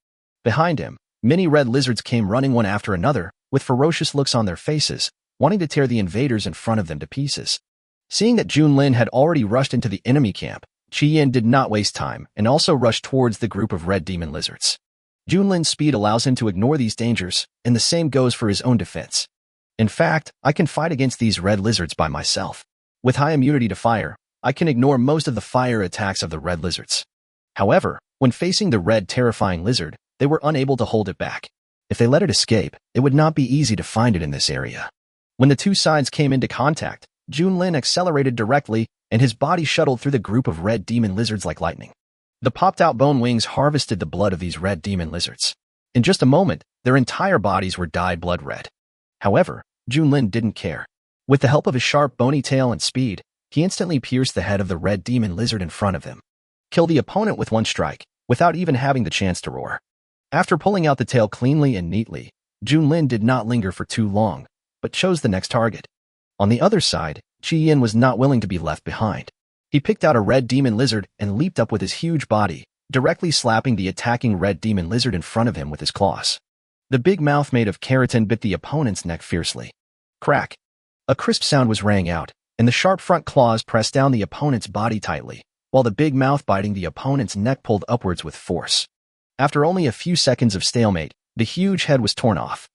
Behind him, many red lizards came running one after another, with ferocious looks on their faces, wanting to tear the invaders in front of them to pieces. Seeing that Junlin had already rushed into the enemy camp, Qi Yin did not waste time and also rushed towards the group of red demon lizards. Junlin's speed allows him to ignore these dangers, and the same goes for his own defense. In fact, I can fight against these red lizards by myself. With high immunity to fire, I can ignore most of the fire attacks of the red lizards. However, when facing the red terrifying lizard, they were unable to hold it back. If they let it escape, it would not be easy to find it in this area. When the two sides came into contact, Junlin accelerated directly, and his body shuttled through the group of red demon lizards like lightning. The popped-out bone wings harvested the blood of these red demon lizards. In just a moment, their entire bodies were dyed blood red. However, Junlin didn't care. With the help of his sharp bony tail and speed, he instantly pierced the head of the red demon lizard in front of him. Killed the opponent with one strike, without even having the chance to roar. After pulling out the tail cleanly and neatly, Junlin did not linger for too long, but chose the next target. On the other side, Chi-Yin was not willing to be left behind. He picked out a red demon lizard and leaped up with his huge body, directly slapping the attacking red demon lizard in front of him with his claws. The big mouth made of keratin bit the opponent's neck fiercely. Crack! A crisp sound was rang out, and the sharp front claws pressed down the opponent's body tightly, while the big mouth biting the opponent's neck pulled upwards with force. After only a few seconds of stalemate, the huge head was torn off.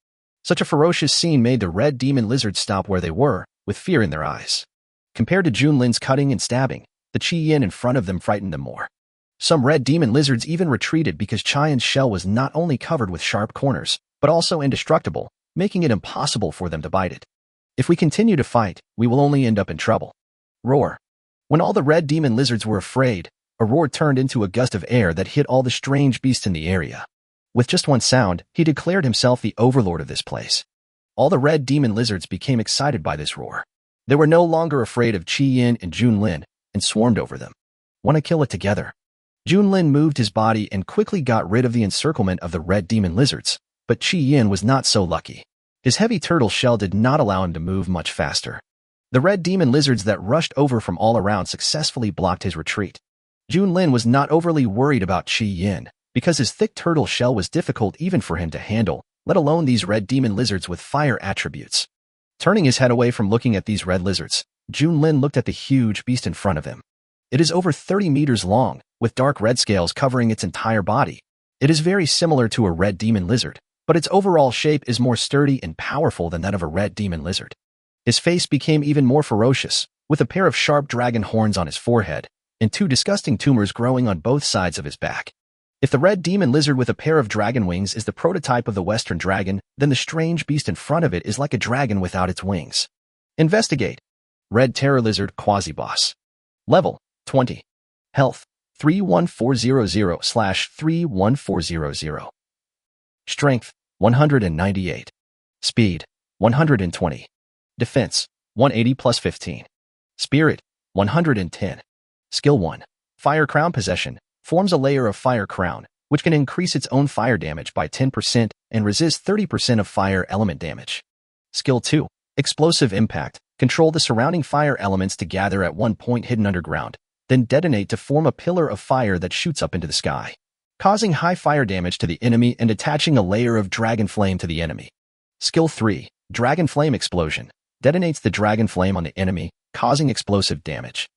Such a ferocious scene made the red demon lizards stop where they were, with fear in their eyes. Compared to Junlin's cutting and stabbing, the Chi-Yin in front of them frightened them more. Some red demon lizards even retreated because Chi-Yin's shell was not only covered with sharp corners, but also indestructible, making it impossible for them to bite it. If we continue to fight, we will only end up in trouble. Roar. When all the red demon lizards were afraid, a roar turned into a gust of air that hit all the strange beasts in the area. With just one sound, he declared himself the overlord of this place. All the red demon lizards became excited by this roar. They were no longer afraid of Chi-Yin and Junlin and swarmed over them. Want to kill it together? Junlin moved his body and quickly got rid of the encirclement of the red demon lizards, but Chi-Yin was not so lucky. His heavy turtle shell did not allow him to move much faster. The red demon lizards that rushed over from all around successfully blocked his retreat. Junlin was not overly worried about Chi-Yin, because his thick turtle shell was difficult even for him to handle, let alone these red demon lizards with fire attributes. Turning his head away from looking at these red lizards, Junlin looked at the huge beast in front of him. It is over 30 meters long, with dark red scales covering its entire body. It is very similar to a red demon lizard, but its overall shape is more sturdy and powerful than that of a red demon lizard. His face became even more ferocious, with a pair of sharp dragon horns on his forehead, and two disgusting tumors growing on both sides of his back. If the red demon lizard with a pair of dragon wings is the prototype of the Western dragon, then the strange beast in front of it is like a dragon without its wings. Investigate. Red terror lizard quasi-boss. Level 20. Health 31400/31400. Strength 198. Speed 120. Defense 180 plus 15. Spirit 110. Skill 1. Fire Crown Possession. Forms a layer of fire crown, which can increase its own fire damage by 10% and resist 30% of fire element damage. Skill 2. Explosive Impact. Control the surrounding fire elements to gather at one point hidden underground, then detonate to form a pillar of fire that shoots up into the sky, causing high fire damage to the enemy and attaching a layer of dragon flame to the enemy. Skill 3. Dragon Flame Explosion. Detonates the dragon flame on the enemy, causing explosive damage.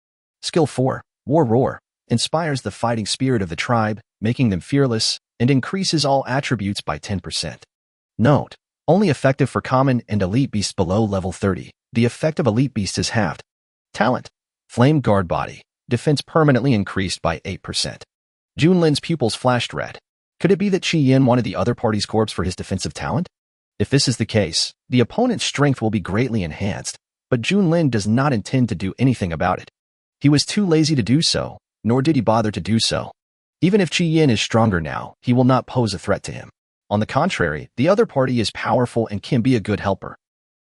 Skill 4. War Roar. Inspires the fighting spirit of the tribe, making them fearless, and increases all attributes by 10%. Note: only effective for common and elite beasts below level 30. The effect of elite beasts is halved. Talent: Flame Guard Body. Defense permanently increased by 8%. Junlin's pupils flashed red. Could it be that Chi-Yin wanted the other party's corpse for his defensive talent? If this is the case, the opponent's strength will be greatly enhanced, but Junlin does not intend to do anything about it. He was too lazy to do so, nor did he bother to do so. Even if Chi-Yin is stronger now, he will not pose a threat to him. On the contrary, the other party is powerful and can be a good helper.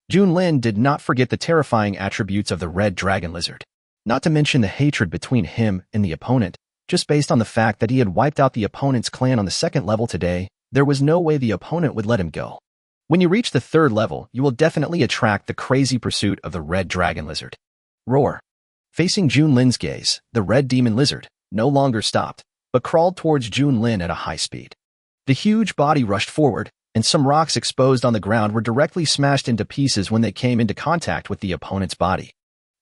Junlin did not forget the terrifying attributes of the red dragon lizard, not to mention the hatred between him and the opponent. Just based on the fact that he had wiped out the opponent's clan on the second level today, there was no way the opponent would let him go. When you reach the third level, you will definitely attract the crazy pursuit of the red dragon lizard. Roar. Facing Junlin's gaze, the red demon lizard no longer stopped, but crawled towards Junlin at a high speed. The huge body rushed forward, and some rocks exposed on the ground were directly smashed into pieces when they came into contact with the opponent's body.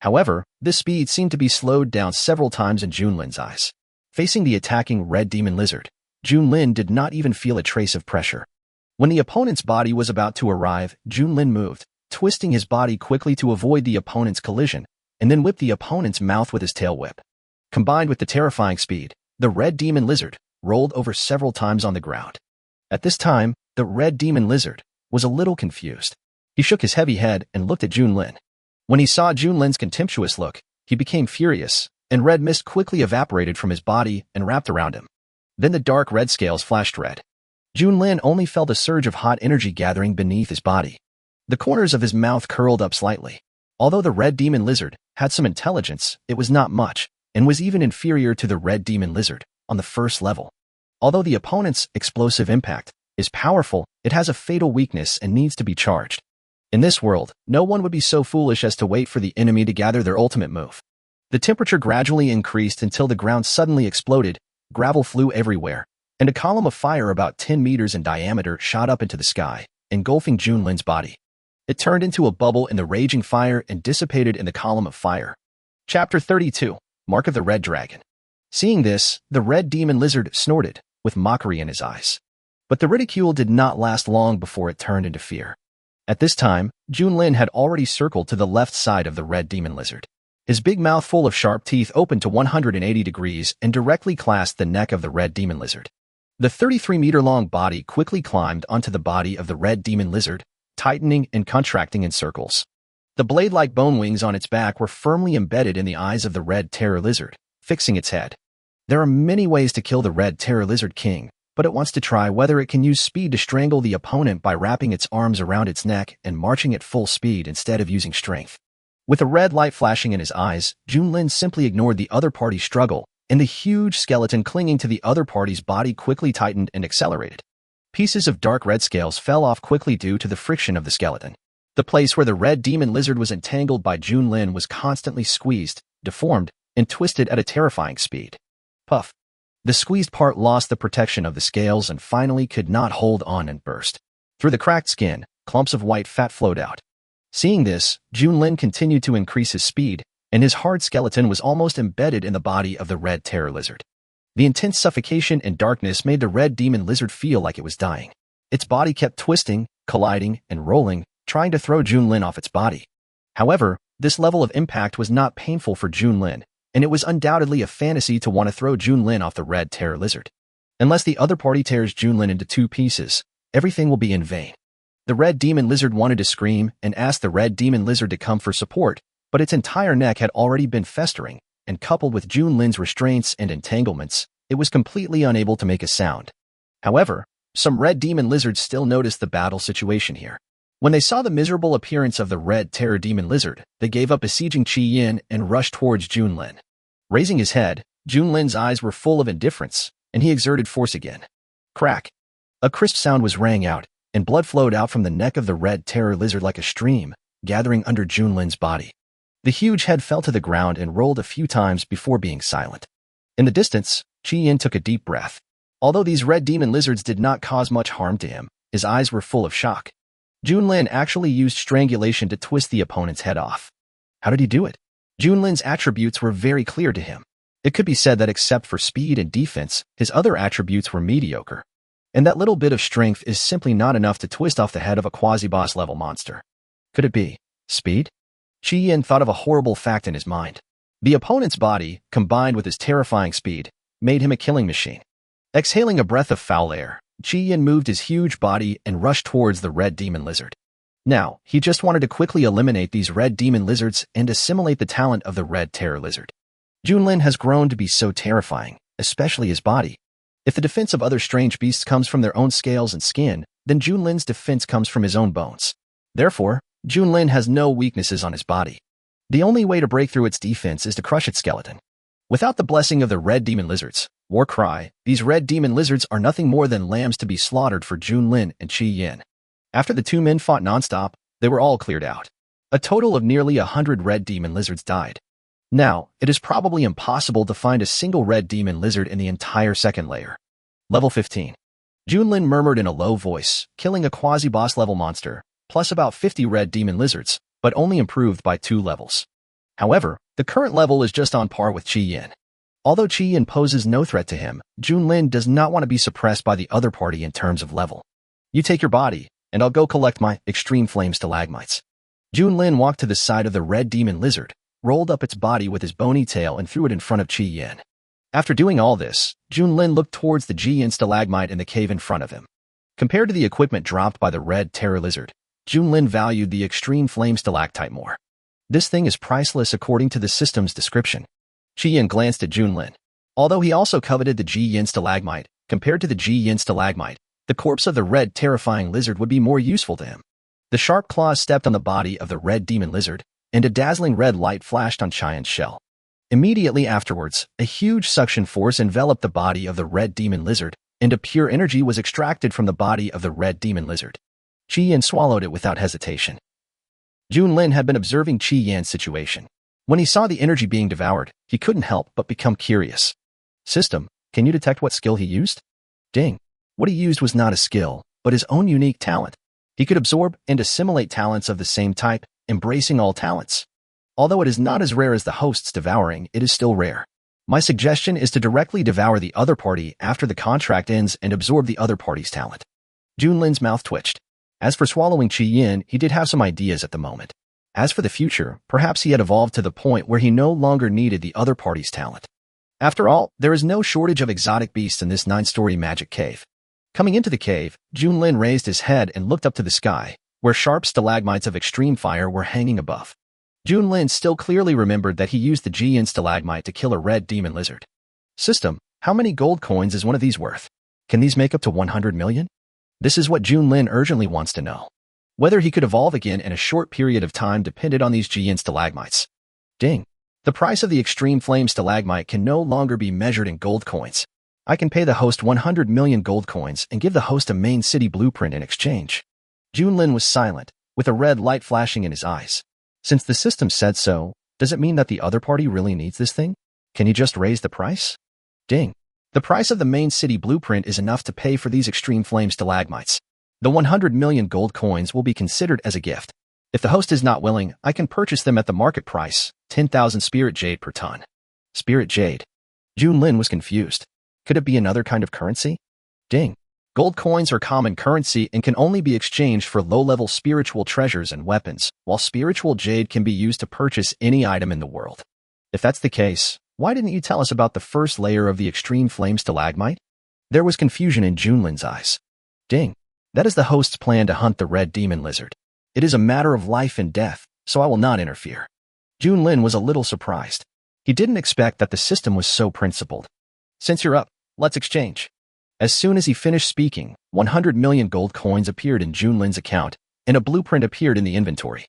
However, this speed seemed to be slowed down several times in Junlin's eyes. Facing the attacking red demon lizard, Junlin did not even feel a trace of pressure. When the opponent's body was about to arrive, Junlin moved, twisting his body quickly to avoid the opponent's collision, and then whipped the opponent's mouth with his tail whip. Combined with the terrifying speed, the red demon lizard rolled over several times on the ground. At this time, the red demon lizard was a little confused. He shook his heavy head and looked at Junlin. When he saw Junlin's contemptuous look, he became furious, and red mist quickly evaporated from his body and wrapped around him. Then the dark red scales flashed red. Junlin only felt a surge of hot energy gathering beneath his body. The corners of his mouth curled up slightly. Although the red demon lizard had some intelligence, it was not much, and was even inferior to the red demon lizard on the first level. Although the opponent's explosive impact is powerful, it has a fatal weakness and needs to be charged. In this world, no one would be so foolish as to wait for the enemy to gather their ultimate move. The temperature gradually increased until the ground suddenly exploded, gravel flew everywhere, and a column of fire about 10 meters in diameter shot up into the sky, engulfing Junlin's body. It turned into a bubble in the raging fire and dissipated in the column of fire. Chapter 32, Mark of the Red Dragon. Seeing this, the red demon lizard snorted, with mockery in his eyes. But the ridicule did not last long before it turned into fear. At this time, Junlin had already circled to the left side of the red demon lizard. His big mouth full of sharp teeth opened to 180 degrees and directly clasped the neck of the red demon lizard. The 33-meter-long body quickly climbed onto the body of the red demon lizard, tightening and contracting in circles. The blade-like bone wings on its back were firmly embedded in the eyes of the red terror lizard, fixing its head. There are many ways to kill the red terror lizard king, but it wants to try whether it can use speed to strangle the opponent by wrapping its arms around its neck and marching at full speed instead of using strength. With a red light flashing in his eyes, Junlin simply ignored the other party's struggle, and the huge skeleton clinging to the other party's body quickly tightened and accelerated. Pieces of dark red scales fell off quickly due to the friction of the skeleton. The place where the red demon lizard was entangled by Junlin was constantly squeezed, deformed, and twisted at a terrifying speed. Puff. The squeezed part lost the protection of the scales and finally could not hold on and burst. Through the cracked skin, clumps of white fat flowed out. Seeing this, Junlin continued to increase his speed, and his hard skeleton was almost embedded in the body of the red terror lizard. The intense suffocation and darkness made the red demon lizard feel like it was dying. Its body kept twisting, colliding, and rolling, trying to throw Junlin off its body. However, this level of impact was not painful for Junlin, and it was undoubtedly a fantasy to want to throw Junlin off the red terror lizard. Unless the other party tears Junlin into two pieces, everything will be in vain. The red demon lizard wanted to scream and asked the red demon lizard to come for support, but its entire neck had already been festering, and coupled with Junlin's restraints and entanglements, it was completely unable to make a sound. However, some red demon lizards still noticed the battle situation here. When they saw the miserable appearance of the red terror demon lizard, they gave up besieging Qi Yin and rushed towards Junlin. Raising his head, Junlin's eyes were full of indifference, and he exerted force again. Crack! A crisp sound was rang out, and blood flowed out from the neck of the red terror lizard like a stream, gathering under Junlin's body. The huge head fell to the ground and rolled a few times before being silent. In the distance, Qi Yin took a deep breath. Although these red demon lizards did not cause much harm to him, his eyes were full of shock. Junlin actually used strangulation to twist the opponent's head off. How did he do it? Junlin's attributes were very clear to him. It could be said that except for speed and defense, his other attributes were mediocre. And that little bit of strength is simply not enough to twist off the head of a quasi-boss level monster. Could it be speed? Qi Yin thought of a horrible fact in his mind. The opponent's body, combined with his terrifying speed, made him a killing machine. Exhaling a breath of foul air, Qi Yin moved his huge body and rushed towards the red demon lizard. Now, he just wanted to quickly eliminate these red demon lizards and assimilate the talent of the red terror lizard. Junlin has grown to be so terrifying, especially his body. If the defense of other strange beasts comes from their own scales and skin, then Junlin's defense comes from his own bones. Therefore, Junlin has no weaknesses on his body. The only way to break through its defense is to crush its skeleton. Without the blessing of the red demon lizards, war cry, these red demon lizards are nothing more than lambs to be slaughtered for Junlin and Qi Yin. After the two men fought nonstop, they were all cleared out. A total of nearly 100 red demon lizards died. Now, it is probably impossible to find a single red demon lizard in the entire second layer. Level 15. Junlin murmured in a low voice, killing a quasi-boss level monster, plus about 50 red demon lizards, but only improved by 2 levels. However, the current level is just on par with Qi Yin. Although Qi Yin poses no threat to him, Junlin does not want to be suppressed by the other party in terms of level. You take your body, and I'll go collect my extreme flame stalagmites. Junlin walked to the side of the red demon lizard, rolled up its body with his bony tail and threw it in front of Qi Yin. After doing all this, Junlin looked towards the Qi Yin stalagmite in the cave in front of him. Compared to the equipment dropped by the red terror lizard, Junlin valued the extreme flame stalactite more. This thing is priceless according to the system's description. Qi Yin glanced at Junlin. Although he also coveted the Qi Yin stalagmite, compared to the Qi Yin stalagmite, the corpse of the red terrifying lizard would be more useful to him. The sharp claws stepped on the body of the red demon lizard, and a dazzling red light flashed on Qian's shell. Immediately afterwards, a huge suction force enveloped the body of the red demon lizard, and a pure energy was extracted from the body of the red demon lizard. Qian swallowed it without hesitation. Junlin had been observing Qian's situation. When he saw the energy being devoured, he couldn't help but become curious. System, can you detect what skill he used? Ding. What he used was not a skill, but his own unique talent. He could absorb and assimilate talents of the same type, embracing all talents. Although it is not as rare as the host's devouring, it is still rare. My suggestion is to directly devour the other party after the contract ends and absorb the other party's talent. Junlin's mouth twitched. As for swallowing Qian, he did have some ideas at the moment. As for the future, perhaps he had evolved to the point where he no longer needed the other party's talent. After all, there is no shortage of exotic beasts in this 9-story magic cave. Coming into the cave, Junlin raised his head and looked up to the sky, where sharp stalagmites of extreme fire were hanging above. Junlin still clearly remembered that he used the Jian stalagmite to kill a red demon lizard. System, how many gold coins is one of these worth? Can these make up to 100 million? This is what Junlin urgently wants to know. Whether he could evolve again in a short period of time depended on these Jian stalagmites. Ding. The price of the extreme flame stalagmite can no longer be measured in gold coins. I can pay the host 100 million gold coins and give the host a main city blueprint in exchange. Junlin was silent, with a red light flashing in his eyes. Since the system said so, does it mean that the other party really needs this thing? Can you just raise the price? Ding. The price of the main city blueprint is enough to pay for these extreme flame stalagmites. The 100 million gold coins will be considered as a gift. If the host is not willing, I can purchase them at the market price, 10,000 spirit jade per ton. Spirit jade. Junlin was confused. Could it be another kind of currency? Ding. Gold coins are common currency and can only be exchanged for low-level spiritual treasures and weapons, while spiritual jade can be used to purchase any item in the world. If that's the case, why didn't you tell us about the first layer of the extreme flame stalagmite? There was confusion in Junlin's eyes. Ding. That is the host's plan to hunt the red demon lizard. It is a matter of life and death, so I will not interfere. Junlin was a little surprised. He didn't expect that the system was so principled. Since you're up, let's exchange. As soon as he finished speaking, 100 million gold coins appeared in Junlin's account, and a blueprint appeared in the inventory.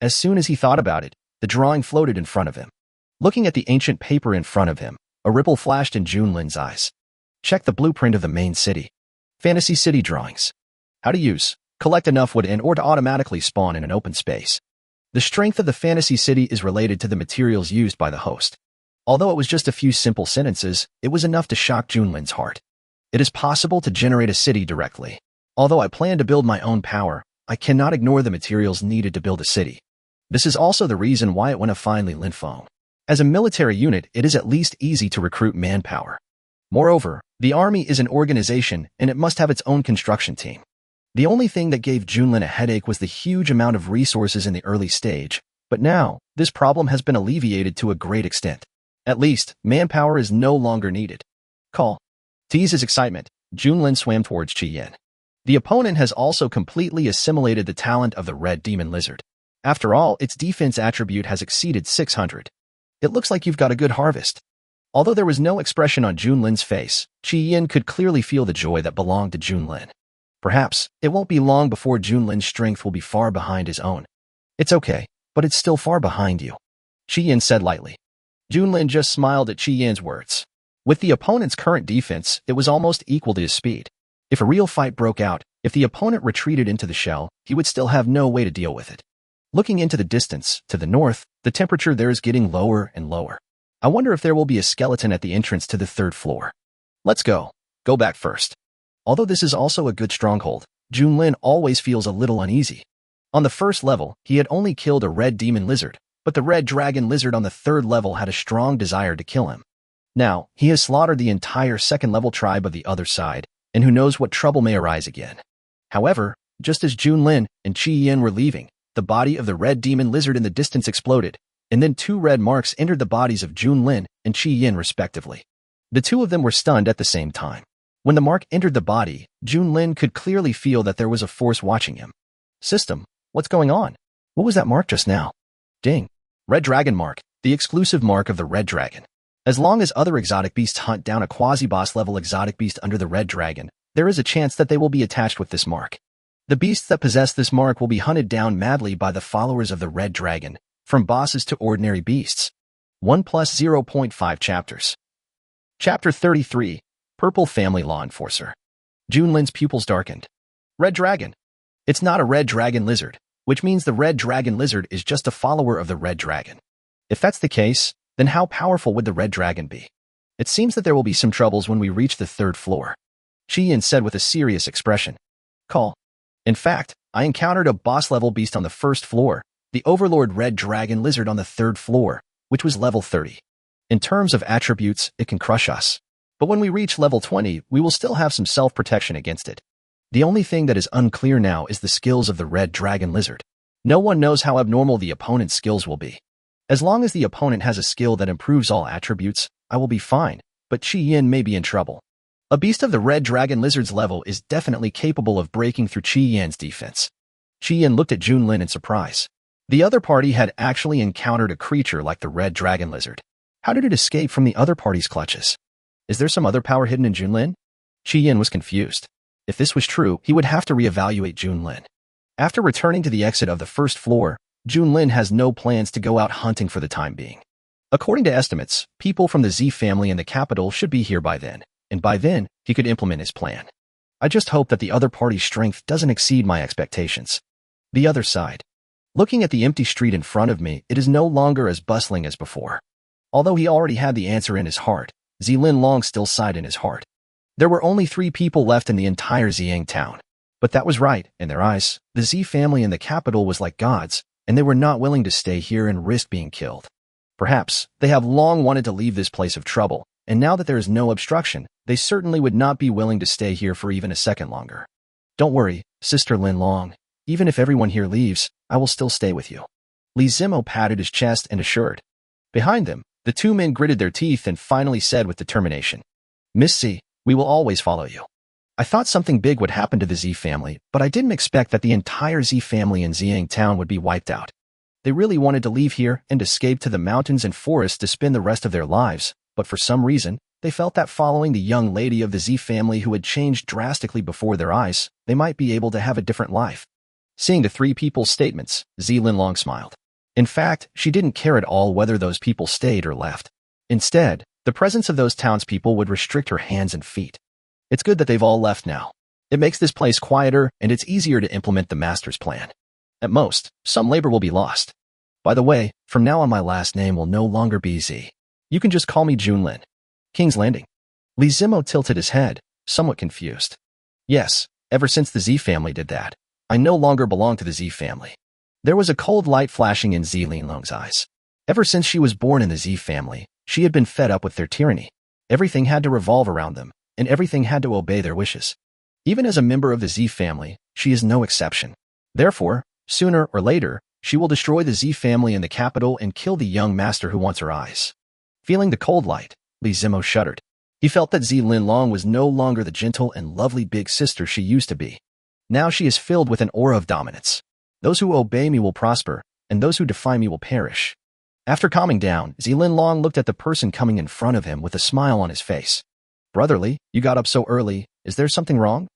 As soon as he thought about it, the drawing floated in front of him. Looking at the ancient paper in front of him, a ripple flashed in Junlin's eyes. Check the blueprint of the main city. Fantasy city drawings. How to use. Collect enough wood and or to automatically spawn in an open space. The strength of the fantasy city is related to the materials used by the host. Although it was just a few simple sentences, it was enough to shock Junlin's heart. It is possible to generate a city directly. Although I plan to build my own power, I cannot ignore the materials needed to build a city. This is also the reason why it went to finally Linfeng. As a military unit, it is at least easy to recruit manpower. Moreover, the army is an organization and it must have its own construction team. The only thing that gave Junlin a headache was the huge amount of resources in the early stage, but now, this problem has been alleviated to a great extent. At least, manpower is no longer needed. Call. To ease his excitement, Junlin swam towards Qian. The opponent has also completely assimilated the talent of the red demon lizard. After all, its defense attribute has exceeded 600. It looks like you've got a good harvest. Although there was no expression on Junlin's face, Qian could clearly feel the joy that belonged to Junlin. Perhaps, it won't be long before Junlin's strength will be far behind his own. It's okay, but it's still far behind you, Qian said lightly. Junlin just smiled at Qian's words. With the opponent's current defense, it was almost equal to his speed. If a real fight broke out, if the opponent retreated into the shell, he would still have no way to deal with it. Looking into the distance, to the north, the temperature there is getting lower and lower. I wonder if there will be a skeleton at the entrance to the 3rd floor. Let's go. Go back first. Although this is also a good stronghold, Junlin always feels a little uneasy. On the 1st level, he had only killed a red demon lizard, but the red dragon lizard on the 3rd level had a strong desire to kill him. Now, he has slaughtered the entire 2nd level tribe of the other side, and who knows what trouble may arise again. However, just as Junlin and Qian were leaving, the body of the red demon lizard in the distance exploded, and then 2 red marks entered the bodies of Junlin and Qian respectively. The 2 of them were stunned at the same time. When the mark entered the body, Junlin could clearly feel that there was a force watching him. System, what's going on? What was that mark just now? Ding. Red dragon mark, the exclusive mark of the red dragon. As long as other exotic beasts hunt down a quasi-boss level exotic beast under the red dragon, there is a chance that they will be attached with this mark. The beasts that possess this mark will be hunted down madly by the followers of the Red Dragon, from bosses to ordinary beasts. 1 plus 0.5 chapters. Chapter 33, Purple Family Law Enforcer. Junlin's pupils darkened. Red Dragon. It's not a Red Dragon lizard, which means the Red Dragon lizard is just a follower of the Red Dragon. If that's the case, then how powerful would the Red Dragon be? It seems that there will be some troubles when we reach the 3rd floor. Chi-Yin said with a serious expression. Call. In fact, I encountered a boss-level beast on the 1st floor, the Overlord Red Dragon Lizard on the 3rd floor, which was level 30. In terms of attributes, it can crush us. But when we reach level 20, we will still have some self-protection against it. The only thing that is unclear now is the skills of the Red Dragon Lizard. No one knows how abnormal the opponent's skills will be. As long as the opponent has a skill that improves all attributes, I will be fine, but Chi-Yin may be in trouble. A beast of the Red Dragon Lizard's level is definitely capable of breaking through Chi-Yin's defense. Chi-Yin looked at Junlin in surprise. The other party had actually encountered a creature like the Red Dragon Lizard. How did it escape from the other party's clutches? Is there some other power hidden in Junlin? Chi-Yin was confused. If this was true, he would have to reevaluate Junlin. After returning to the exit of the 1st floor, Junlin has no plans to go out hunting for the time being. According to estimates, people from the Z family in the capital should be here by then, and by then, he could implement his plan. I just hope that the other party's strength doesn't exceed my expectations. The other side. Looking at the empty street in front of me, it is no longer as bustling as before. Although he already had the answer in his heart, Zilin Long still sighed in his heart. There were only 3 people left in the entire Xiang town. But that was right, in their eyes. The Z family in the capital was like gods, and they were not willing to stay here and risk being killed. Perhaps they have long wanted to leave this place of trouble, and now that there is no obstruction, they certainly would not be willing to stay here for even a second longer. Don't worry, Sister Lin Long. Even if everyone here leaves, I will still stay with you. Li Zimo patted his chest and assured. Behind them, the 2 men gritted their teeth and finally said with determination, Miss C, we will always follow you. I thought something big would happen to the Z family, but I didn't expect that the entire Z family in Xiang town would be wiped out. They really wanted to leave here and escape to the mountains and forests to spend the rest of their lives, but for some reason, they felt that following the young lady of the Z family who had changed drastically before their eyes, they might be able to have a different life. Seeing the 3 people's statements, Zilin Long smiled. In fact, she didn't care at all whether those people stayed or left. Instead, the presence of those townspeople would restrict her hands and feet. It's good that they've all left now. It makes this place quieter, and it's easier to implement the master's plan. At most, some labor will be lost. By the way, from now on my last name will no longer be Z. You can just call me Junlin. King's Landing. Li Zimo tilted his head, somewhat confused. Yes, ever since the Z family did that, I no longer belong to the Z family. There was a cold light flashing in Zilin Long's eyes. Ever since she was born in the Z family, she had been fed up with their tyranny. Everything had to revolve around them, and everything had to obey their wishes. Even as a member of the Z family, she is no exception. Therefore, sooner or later, she will destroy the Z family in the capital and kill the young master who wants her eyes. Feeling the cold light, Li Zimo shuddered. He felt that Zilin Long was no longer the gentle and lovely big sister she used to be. Now she is filled with an aura of dominance. Those who obey me will prosper, and those who defy me will perish. After calming down, Zilin Long looked at the person coming in front of him with a smile on his face. Brotherly, you got up so early. Is there something wrong?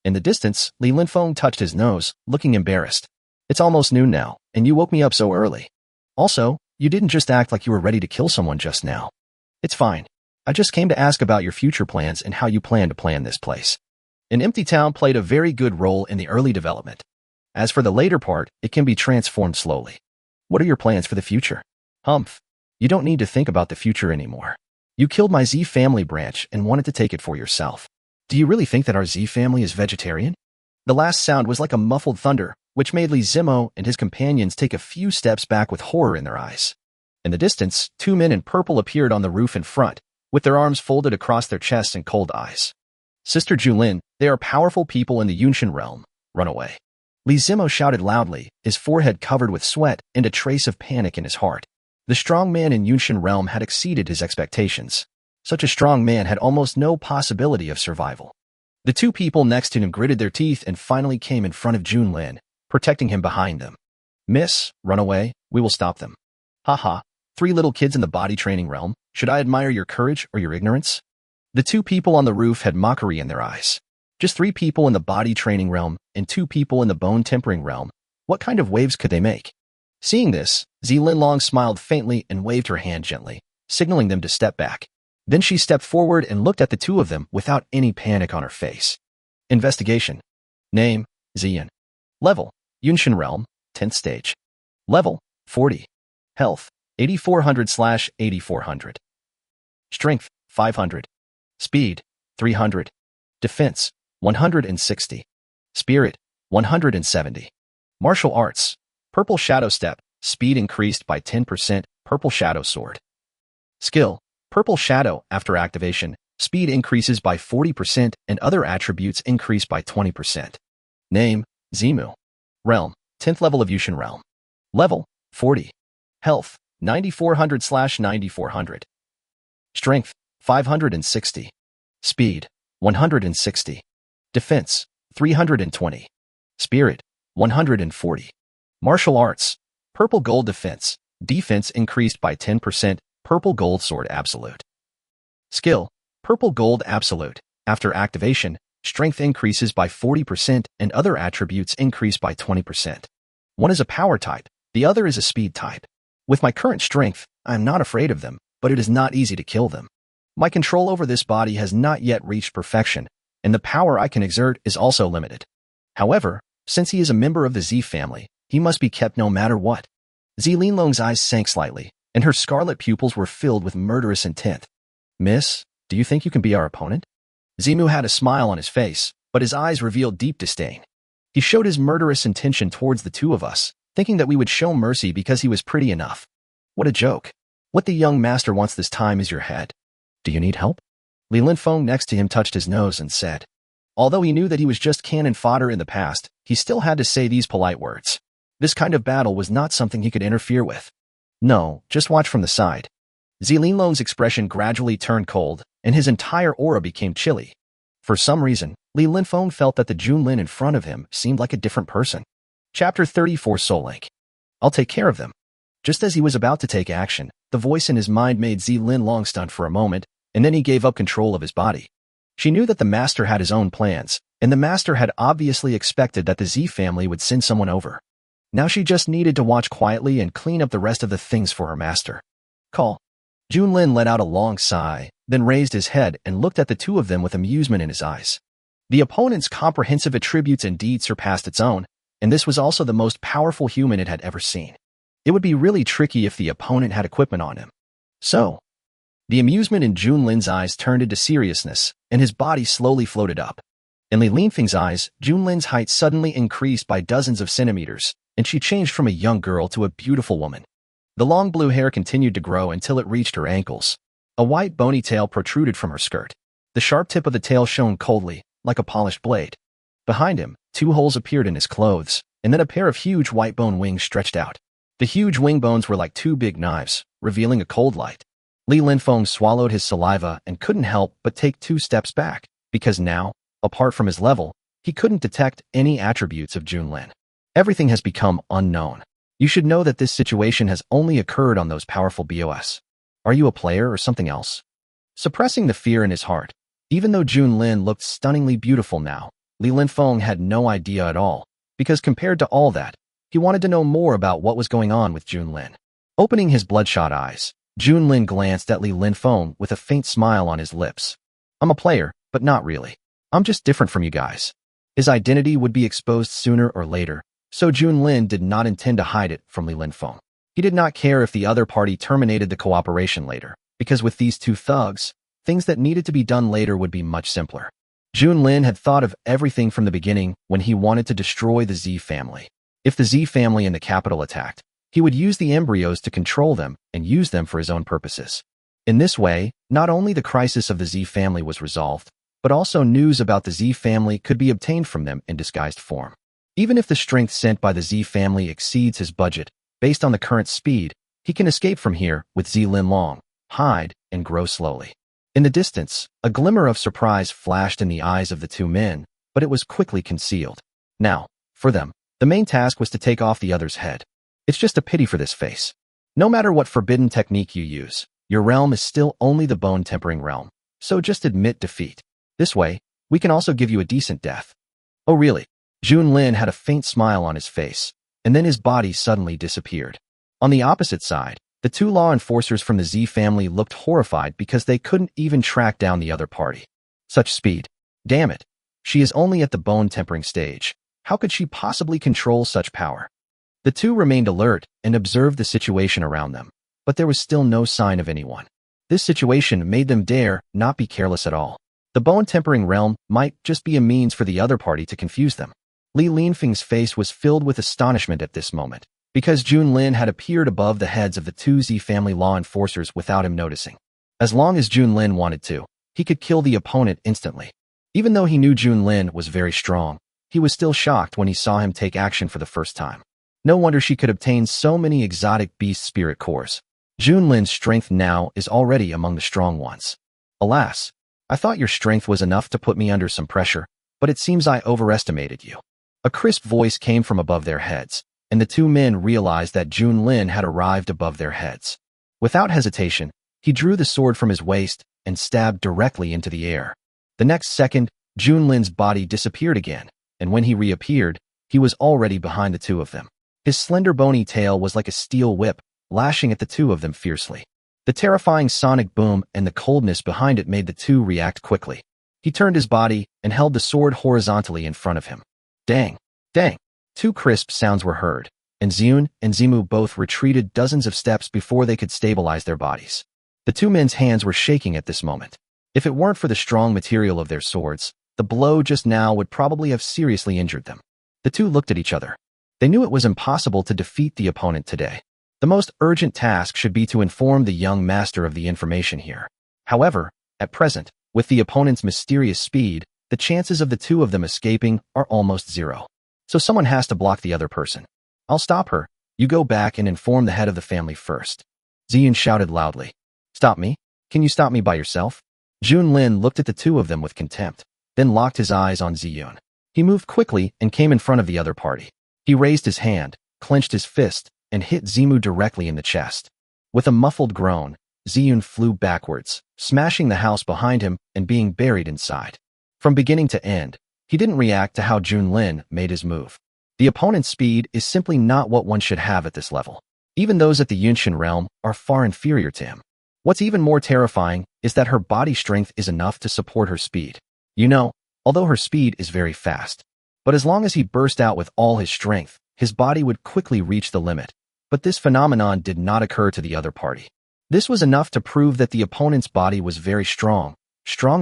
In the distance, Li Linfeng touched his nose, looking embarrassed. It's almost noon now, and you woke me up so early. Also, you didn't just act like you were ready to kill someone just now. It's fine. I just came to ask about your future plans and how you plan to plan this place. An empty town played a very good role in the early development. As for the later part, it can be transformed slowly. What are your plans for the future? Humph. You don't need to think about the future anymore. You killed my Z family branch and wanted to take it for yourself. Do you really think that our Z family is vegetarian? The last sound was like a muffled thunder, which made Li Zimo and his companions take a few steps back with horror in their eyes. In the distance, 2 men in purple appeared on the roof in front, with their arms folded across their chests and cold eyes. Sister Junlin, they are powerful people in the Yunshan realm. Run away. Li Zimo shouted loudly, his forehead covered with sweat and a trace of panic in his heart. The strong man in Yunshan realm had exceeded his expectations. Such a strong man had almost no possibility of survival. The 2 people next to him gritted their teeth and finally came in front of Junlin, protecting him behind them. Miss, run away, we will stop them. Haha, 3 little kids in the body training realm, should I admire your courage or your ignorance? The 2 people on the roof had mockery in their eyes. Just 3 people in the body training realm and 2 people in the bone tempering realm. What kind of waves could they make? Seeing this, Zilin smiled faintly and waved her hand gently, signaling them to step back. Then she stepped forward and looked at the 2 of them without any panic on her face. Investigation. Name, Zian. Level, Yunshin Realm, 10th stage. Level, 40. Health, 8400/8400. Strength, 500. Speed, 300. Defense, 160. Spirit, 170. Martial Arts. Purple Shadow Step. Speed increased by 10%. Purple Shadow Sword. Skill. Purple Shadow. After activation, speed increases by 40% and other attributes increase by 20%. Name, Zimu. Realm, 10th level of Yushin Realm. Level, 40. Health, 9400/9400. Strength, 560. Speed, 160. Defense, 320. Spirit, 140. Martial Arts. Purple Gold Defense. Defense increased by 10%. Purple Gold Sword Absolute. Skill. Purple Gold Absolute. After activation, strength increases by 40% and other attributes increase by 20%. One is a power type, the other is a speed type. With my current strength, I am not afraid of them, but it is not easy to kill them. My control over this body has not yet reached perfection, and the power I can exert is also limited. However, since he is a member of the Z family, he must be kept no matter what. Zilinlong's eyes sank slightly, and her scarlet pupils were filled with murderous intent. Miss, do you think you can be our opponent? Zimu had a smile on his face, but his eyes revealed deep disdain. He showed his murderous intention towards the 2 of us, thinking that we would show mercy because he was pretty enough. What a joke. What the young master wants this time is your head. Do you need help? Li Linfeng next to him touched his nose and said. Although he knew that he was just cannon fodder in the past, he still had to say these polite words. This kind of battle was not something he could interfere with. No, just watch from the side. Zilinlong's expression gradually turned cold, and his entire aura became chilly. For some reason, Li Linfeng felt that the Junlin in front of him seemed like a different person. Chapter 34 Soul Link. I'll take care of them. Just as he was about to take action, the voice in his mind made Zilinlong stunned for a moment, and then he gave up control of his body. She knew that the master had his own plans, and the master had obviously expected that the Z family would send someone over. Now she just needed to watch quietly and clean up the rest of the things for her master. Call. Junlin let out a long sigh, then raised his head and looked at the 2 of them with amusement in his eyes. The opponent's comprehensive attributes indeed surpassed its own, and this was also the most powerful human it had ever seen. It would be really tricky if the opponent had equipment on him. So, the amusement in Junlin's eyes turned into seriousness, and his body slowly floated up. In Li Linfeng's eyes, Junlin's height suddenly increased by dozens of centimeters, and she changed from a young girl to a beautiful woman. The long blue hair continued to grow until it reached her ankles. A white bony tail protruded from her skirt. The sharp tip of the tail shone coldly, like a polished blade. Behind him, 2 holes appeared in his clothes, and then a pair of huge white bone wings stretched out. The huge wing bones were like 2 big knives, revealing a cold light. Li Linfeng swallowed his saliva and couldn't help but take 2 steps back, because now, apart from his level, he couldn't detect any attributes of Junlin. Everything has become unknown. You should know that this situation has only occurred on those powerful BOS. Are you a player or something else? Suppressing the fear in his heart, even though Junlin looked stunningly beautiful now, Li Linfeng had no idea at all, because compared to all that, he wanted to know more about what was going on with Junlin. Opening his bloodshot eyes, Junlin glanced at Li Linfeng with a faint smile on his lips. I'm a player, but not really. I'm just different from you guys. His identity would be exposed sooner or later, so Junlin did not intend to hide it from Li Linfeng. He did not care if the other party terminated the cooperation later, because with these 2 thugs, things that needed to be done later would be much simpler. Junlin had thought of everything from the beginning when he wanted to destroy the Z family. If the Z family in the capital attacked, he would use the embryos to control them and use them for his own purposes. In this way, not only the crisis of the Z family was resolved, but also news about the Z family could be obtained from them in disguised form. Even if the strength sent by the Z family exceeds his budget, based on the current speed, he can escape from here with Zilinlong, hide, and grow slowly. In the distance, a glimmer of surprise flashed in the eyes of the 2 men, but it was quickly concealed. Now, for them, the main task was to take off the other's head. It's just a pity for this face. No matter what forbidden technique you use, your realm is still only the bone tempering realm, so just admit defeat. This way, We can also give you a decent death. Oh really? Junlin had a faint smile on his face, and then his body suddenly disappeared. On the opposite side, the two law enforcers from the Z family looked horrified because they couldn't even track down the other party. Such speed. Damn it. She is only at the bone-tempering stage. How could she possibly control such power? The two remained alert and observed the situation around them, but there was still no sign of anyone. This situation made them dare not be careless at all. The bone-tempering realm might just be a means for the other party to confuse them. Li Lianfeng's face was filled with astonishment at this moment, because Junlin had appeared above the heads of the two Z family law enforcers without him noticing. As long as Junlin wanted to, he could kill the opponent instantly. Even though he knew Junlin was very strong, he was still shocked when he saw him take action for the first time. No wonder she could obtain so many exotic beast spirit cores. Junlin's strength now is already among the strong ones. Alas, I thought your strength was enough to put me under some pressure, but it seems I overestimated you. A crisp voice came from above their heads, and the two men realized that Junlin had arrived above their heads. Without hesitation, he drew the sword from his waist and stabbed directly into the air. The next second, Junlin's body disappeared again, and when he reappeared, he was already behind the two of them. His slender bony tail was like a steel whip, lashing at the two of them fiercely. The terrifying sonic boom and the coldness behind it made the two react quickly. He turned his body and held the sword horizontally in front of him. Dang! Dang! Two crisp sounds were heard, and Ziyun and Zimu both retreated dozens of steps before they could stabilize their bodies. The two men's hands were shaking at this moment. If it weren't for the strong material of their swords, the blow just now would probably have seriously injured them. The two looked at each other. They knew it was impossible to defeat the opponent today. The most urgent task should be to inform the young master of the information here. However, at present, with the opponent's mysterious speed, the chances of the two of them escaping are almost zero. So someone has to block the other person. I'll stop her. You go back and inform the head of the family first. Ziyun shouted loudly. Stop me? Can you stop me by yourself? Junlin looked at the two of them with contempt, then locked his eyes on Ziyun. He moved quickly and came in front of the other party. He raised his hand, clenched his fist, and hit Zimu directly in the chest. With a muffled groan, Ziyun flew backwards, smashing the house behind him and being buried inside. From beginning to end, he didn't react to how Junlin made his move. The opponent's speed is simply not what one should have at this level. Even those at the Yunshin realm are far inferior to him. What's even more terrifying is that her body strength is enough to support her speed. You know, although her speed is very fast. But as long as he burst out with all his strength, his body would quickly reach the limit. But this phenomenon did not occur to the other party. This was enough to prove that the opponent's body was very strong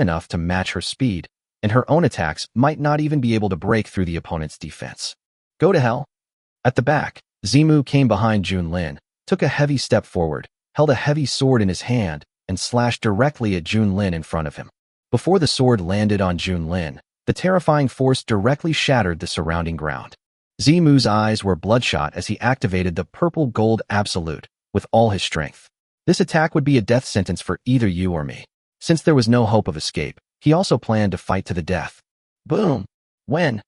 enough to match her speed, and her own attacks might not even be able to break through the opponent's defense. Go to hell. At the back, Zimu came behind Junlin, took a heavy step forward, held a heavy sword in his hand, and slashed directly at Junlin in front of him. Before the sword landed on Junlin, the terrifying force directly shattered the surrounding ground. Zimu's eyes were bloodshot as he activated the purple gold absolute with all his strength. This attack would be a death sentence for either you or me. Since there was no hope of escape, he also planned to fight to the death. Boom! When?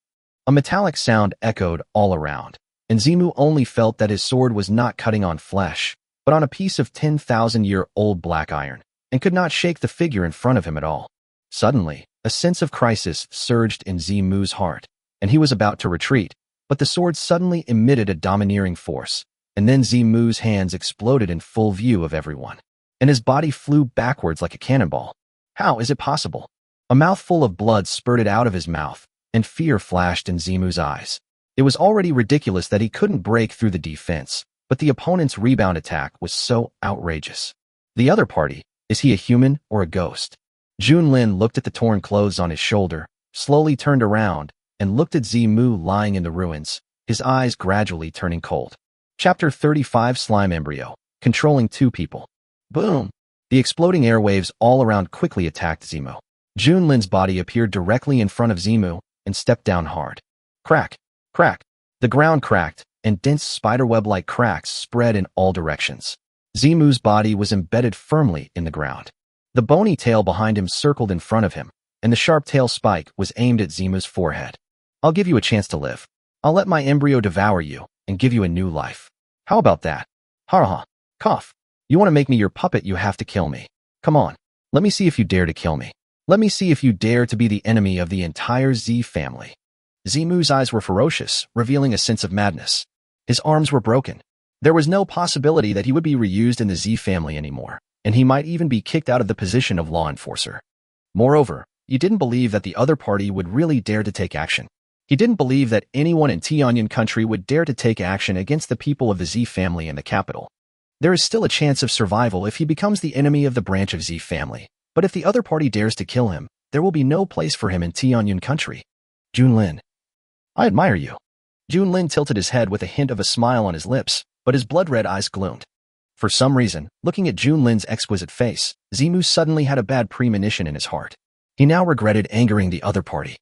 A metallic sound echoed all around, and Zimu only felt that his sword was not cutting on flesh, but on a piece of 10,000-year-old black iron, and could not shake the figure in front of him at all. Suddenly, a sense of crisis surged in Zimu's heart, and he was about to retreat, but the sword suddenly emitted a domineering force, and then Zimu's hands exploded in full view of everyone, and his body flew backwards like a cannonball. How is it possible? A mouthful of blood spurted out of his mouth, and fear flashed in Zimu's eyes. It was already ridiculous that he couldn't break through the defense, but the opponent's rebound attack was so outrageous. The other party, is he a human or a ghost? Junlin looked at the torn clothes on his shoulder, slowly turned around, and looked at Zimu lying in the ruins, his eyes gradually turning cold. Chapter 35 Slime Embryo, Controlling Two People. Boom! The exploding airwaves all around quickly attacked Zimu. Junlin's body appeared directly in front of Zimu and stepped down hard. Crack! Crack! The ground cracked, and dense spiderweb-like cracks spread in all directions. Zimu's body was embedded firmly in the ground. The bony tail behind him circled in front of him, and the sharp tail spike was aimed at Zimu's forehead. I'll give you a chance to live. I'll let my embryo devour you and give you a new life. How about that? Ha. Cough. You want to make me your puppet, you have to kill me. Come on, let me see if you dare to kill me. Let me see if you dare to be the enemy of the entire Z family. Zimu's eyes were ferocious, revealing a sense of madness. His arms were broken. There was no possibility that he would be reused in the Z family anymore, and he might even be kicked out of the position of law enforcer. Moreover, he didn't believe that the other party would really dare to take action. He didn't believe that anyone in Tianyan country would dare to take action against the people of the Z family in the capital. There is still a chance of survival if he becomes the enemy of the branch of Z family, but if the other party dares to kill him, there will be no place for him in Tianyan country. Junlin. I admire you. Junlin tilted his head with a hint of a smile on his lips, but his blood-red eyes gloomed. For some reason, looking at Junlin's exquisite face, Zimu suddenly had a bad premonition in his heart. He now regretted angering the other party.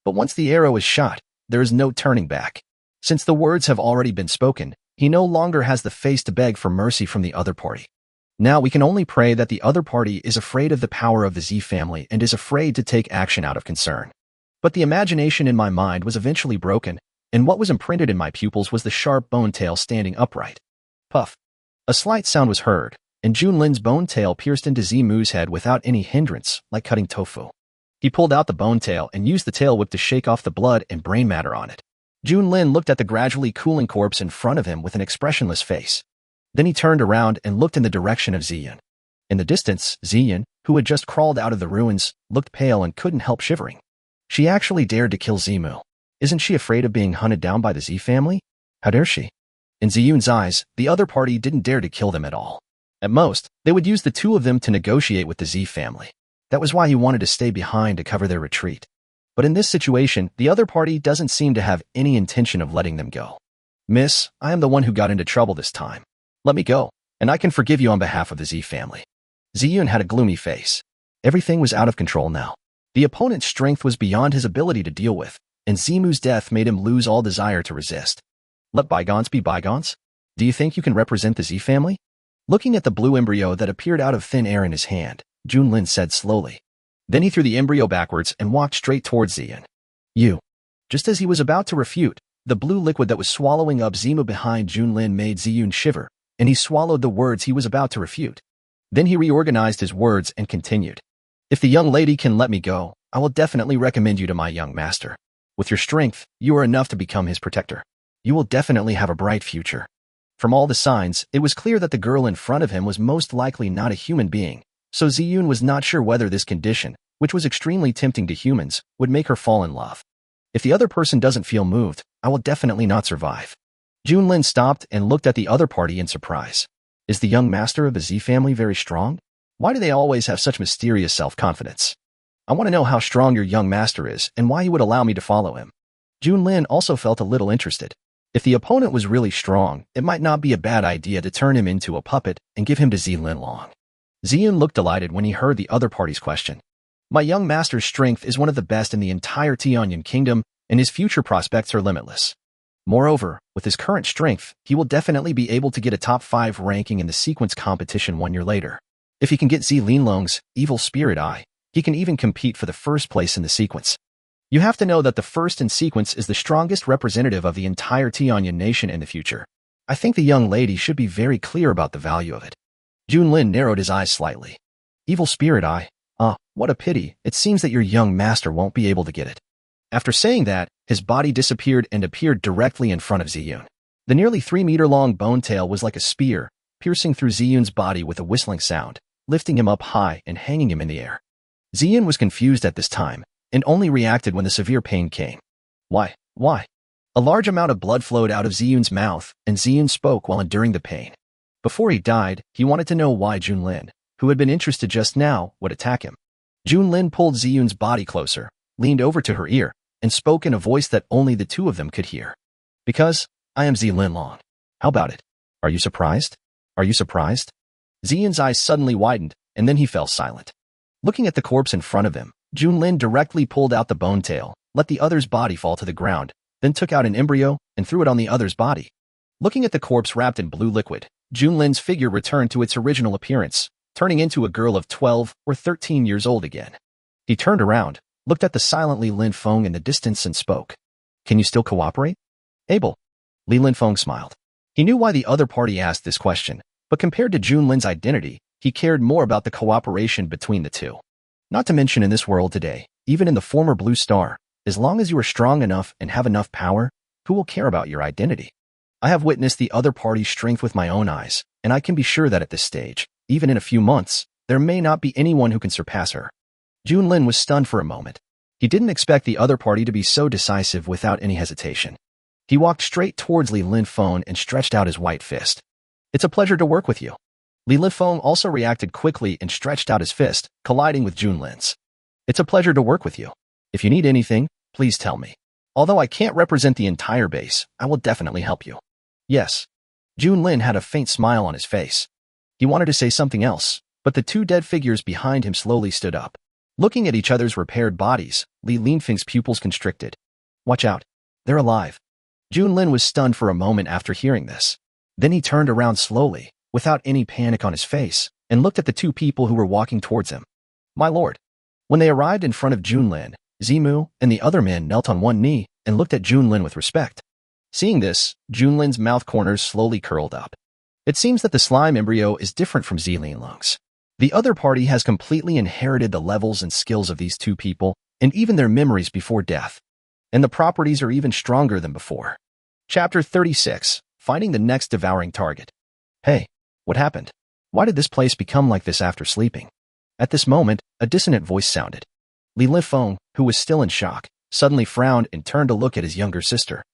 But once the arrow is shot, there is no turning back. Since the words have already been spoken, he no longer has the face to beg for mercy from the other party. Now we can only pray that the other party is afraid of the power of the Z family and is afraid to take action out of concern. But the imagination in my mind was eventually broken, and what was imprinted in my pupils was the sharp bone tail standing upright. Puff. A slight sound was heard, and Junlin's bone tail pierced into Zimu's head without any hindrance, like cutting tofu. He pulled out the bone tail and used the tail whip to shake off the blood and brain matter on it. Junlin looked at the gradually cooling corpse in front of him with an expressionless face. Then he turned around and looked in the direction of Ziyan. In the distance, Ziyan, who had just crawled out of the ruins, looked pale and couldn't help shivering. She actually dared to kill Zimu. Isn't she afraid of being hunted down by the Z family? How dare she? In Ziyun's eyes, the other party didn't dare to kill them at all. At most, they would use the two of them to negotiate with the Z family. That was why he wanted to stay behind to cover their retreat. But in this situation, the other party doesn't seem to have any intention of letting them go. Miss, I am the one who got into trouble this time. Let me go, and I can forgive you on behalf of the Z family. Ziyun had a gloomy face. Everything was out of control now. The opponent's strength was beyond his ability to deal with, and Zimu's death made him lose all desire to resist. Let bygones be bygones? Do you think you can represent the Z family? Looking at the blue embryo that appeared out of thin air in his hand, Junlin said slowly. Then he threw the embryo backwards and walked straight towards Ziyan. You. Just as he was about to refute, the blue liquid that was swallowing up Zimu behind Junlin made Ziyun shiver, and he swallowed the words he was about to refute. Then he reorganized his words and continued. If the young lady can let me go, I will definitely recommend you to my young master. With your strength, you are enough to become his protector. You will definitely have a bright future. From all the signs, it was clear that the girl in front of him was most likely not a human being, so Ziyun was not sure whether this condition, which was extremely tempting to humans, would make her fall in love. If the other person doesn't feel moved, I will definitely not survive. Junlin stopped and looked at the other party in surprise. Is the young master of the Z family very strong? Why do they always have such mysterious self-confidence? I want to know how strong your young master is and why you would allow me to follow him. Junlin also felt a little interested. If the opponent was really strong, it might not be a bad idea to turn him into a puppet and give him to Zilin Long. Ziyun looked delighted when he heard the other party's question. My young master's strength is one of the best in the entire Tianyan kingdom, and his future prospects are limitless. Moreover, with his current strength, he will definitely be able to get a top 5 ranking in the sequence competition 1 year later. If he can get Zilin evil spirit eye, he can even compete for the first place in the sequence. You have to know that the first in sequence is the strongest representative of the entire Tianyan nation in the future. I think the young lady should be very clear about the value of it. Junlin narrowed his eyes slightly. Evil spirit eye? What a pity. It seems that your young master won't be able to get it. After saying that, his body disappeared and appeared directly in front of Ziyun. The nearly 3-meter-long bone tail was like a spear, piercing through Ziyun's body with a whistling sound, lifting him up high and hanging him in the air. Ziyun was confused at this time, and only reacted when the severe pain came. Why? A large amount of blood flowed out of Ziyun's mouth, and Ziyun spoke while enduring the pain. Before he died, he wanted to know why Junlin, who had been interested just now, would attack him. Junlin pulled Ziyun's body closer, leaned over to her ear, and spoke in a voice that only the two of them could hear. Because I am Zilin Long. How about it? Are you surprised? Are you surprised? Ziyun's eyes suddenly widened, and then he fell silent. Looking at the corpse in front of him, Junlin directly pulled out the bone tail, let the other's body fall to the ground, then took out an embryo and threw it on the other's body. Looking at the corpse wrapped in blue liquid, Junlin's figure returned to its original appearance, turning into a girl of 12 or 13 years old again. He turned around, looked at the silently Lin Feng in the distance and spoke. Can you still cooperate? Able. Li Linfeng smiled. He knew why the other party asked this question, but compared to Junlin's identity, he cared more about the cooperation between the two. Not to mention in this world today, even in the former Blue Star, as long as you are strong enough and have enough power, who will care about your identity? I have witnessed the other party's strength with my own eyes, and I can be sure that at this stage, even in a few months, there may not be anyone who can surpass her. Junlin was stunned for a moment. He didn't expect the other party to be so decisive without any hesitation. He walked straight towards Li Linfeng and stretched out his white fist. It's a pleasure to work with you. Li Linfeng also reacted quickly and stretched out his fist, colliding with Junlin's. It's a pleasure to work with you. If you need anything, please tell me. Although I can't represent the entire base, I will definitely help you. Yes. Junlin had a faint smile on his face. He wanted to say something else, but the two dead figures behind him slowly stood up. Looking at each other's repaired bodies, Li Linfeng's pupils constricted. Watch out. They're alive. Junlin was stunned for a moment after hearing this. Then he turned around slowly, without any panic on his face, and looked at the two people who were walking towards him. My lord. When they arrived in front of Junlin, Zimu and the other men knelt on one knee and looked at Junlin with respect. Seeing this, Junlin's mouth corners slowly curled up. It seems that the slime embryo is different from Zilin. The other party has completely inherited the levels and skills of these two people, and even their memories before death. And the properties are even stronger than before. Chapter 36, Finding the Next Devouring Target. Hey, what happened? Why did this place become like this after sleeping? At this moment, a dissonant voice sounded. Li Linfeng, who was still in shock, suddenly frowned and turned to look at his younger sister.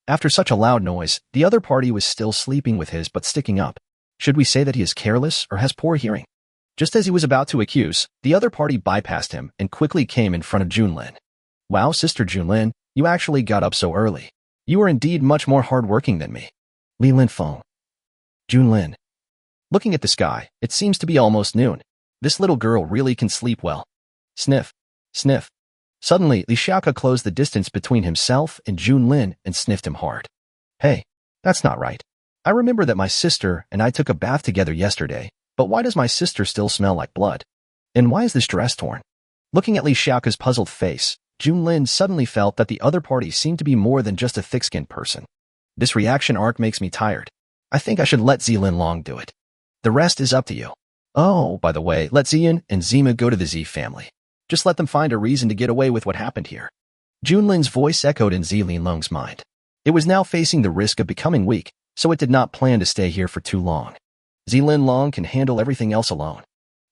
After such a loud noise, the other party was still sleeping with his butt sticking up. Should we say that he is careless or has poor hearing? Just as he was about to accuse, the other party bypassed him and quickly came in front of Junlin. Wow, Sister Junlin, you actually got up so early. You are indeed much more hardworking than me. Li Linfeng. Junlin. Looking at the sky, it seems to be almost noon. This little girl really can sleep well. Sniff. Sniff. Suddenly, Li Xiaoke closed the distance between himself and Junlin and sniffed him hard. Hey, that's not right. I remember that my sister and I took a bath together yesterday, but why does my sister still smell like blood? And why is this dress torn? Looking at Li Xiaoke's puzzled face, Junlin suddenly felt that the other party seemed to be more than just a thick-skinned person. This reaction arc makes me tired. I think I should let Zilin do it. The rest is up to you. Oh, by the way, let Zian and Zima go to the Z family. Just let them find a reason to get away with what happened here. Junlin's voice echoed in Zilin mind. It was now facing the risk of becoming weak, so it did not plan to stay here for too long. Zilin can handle everything else alone.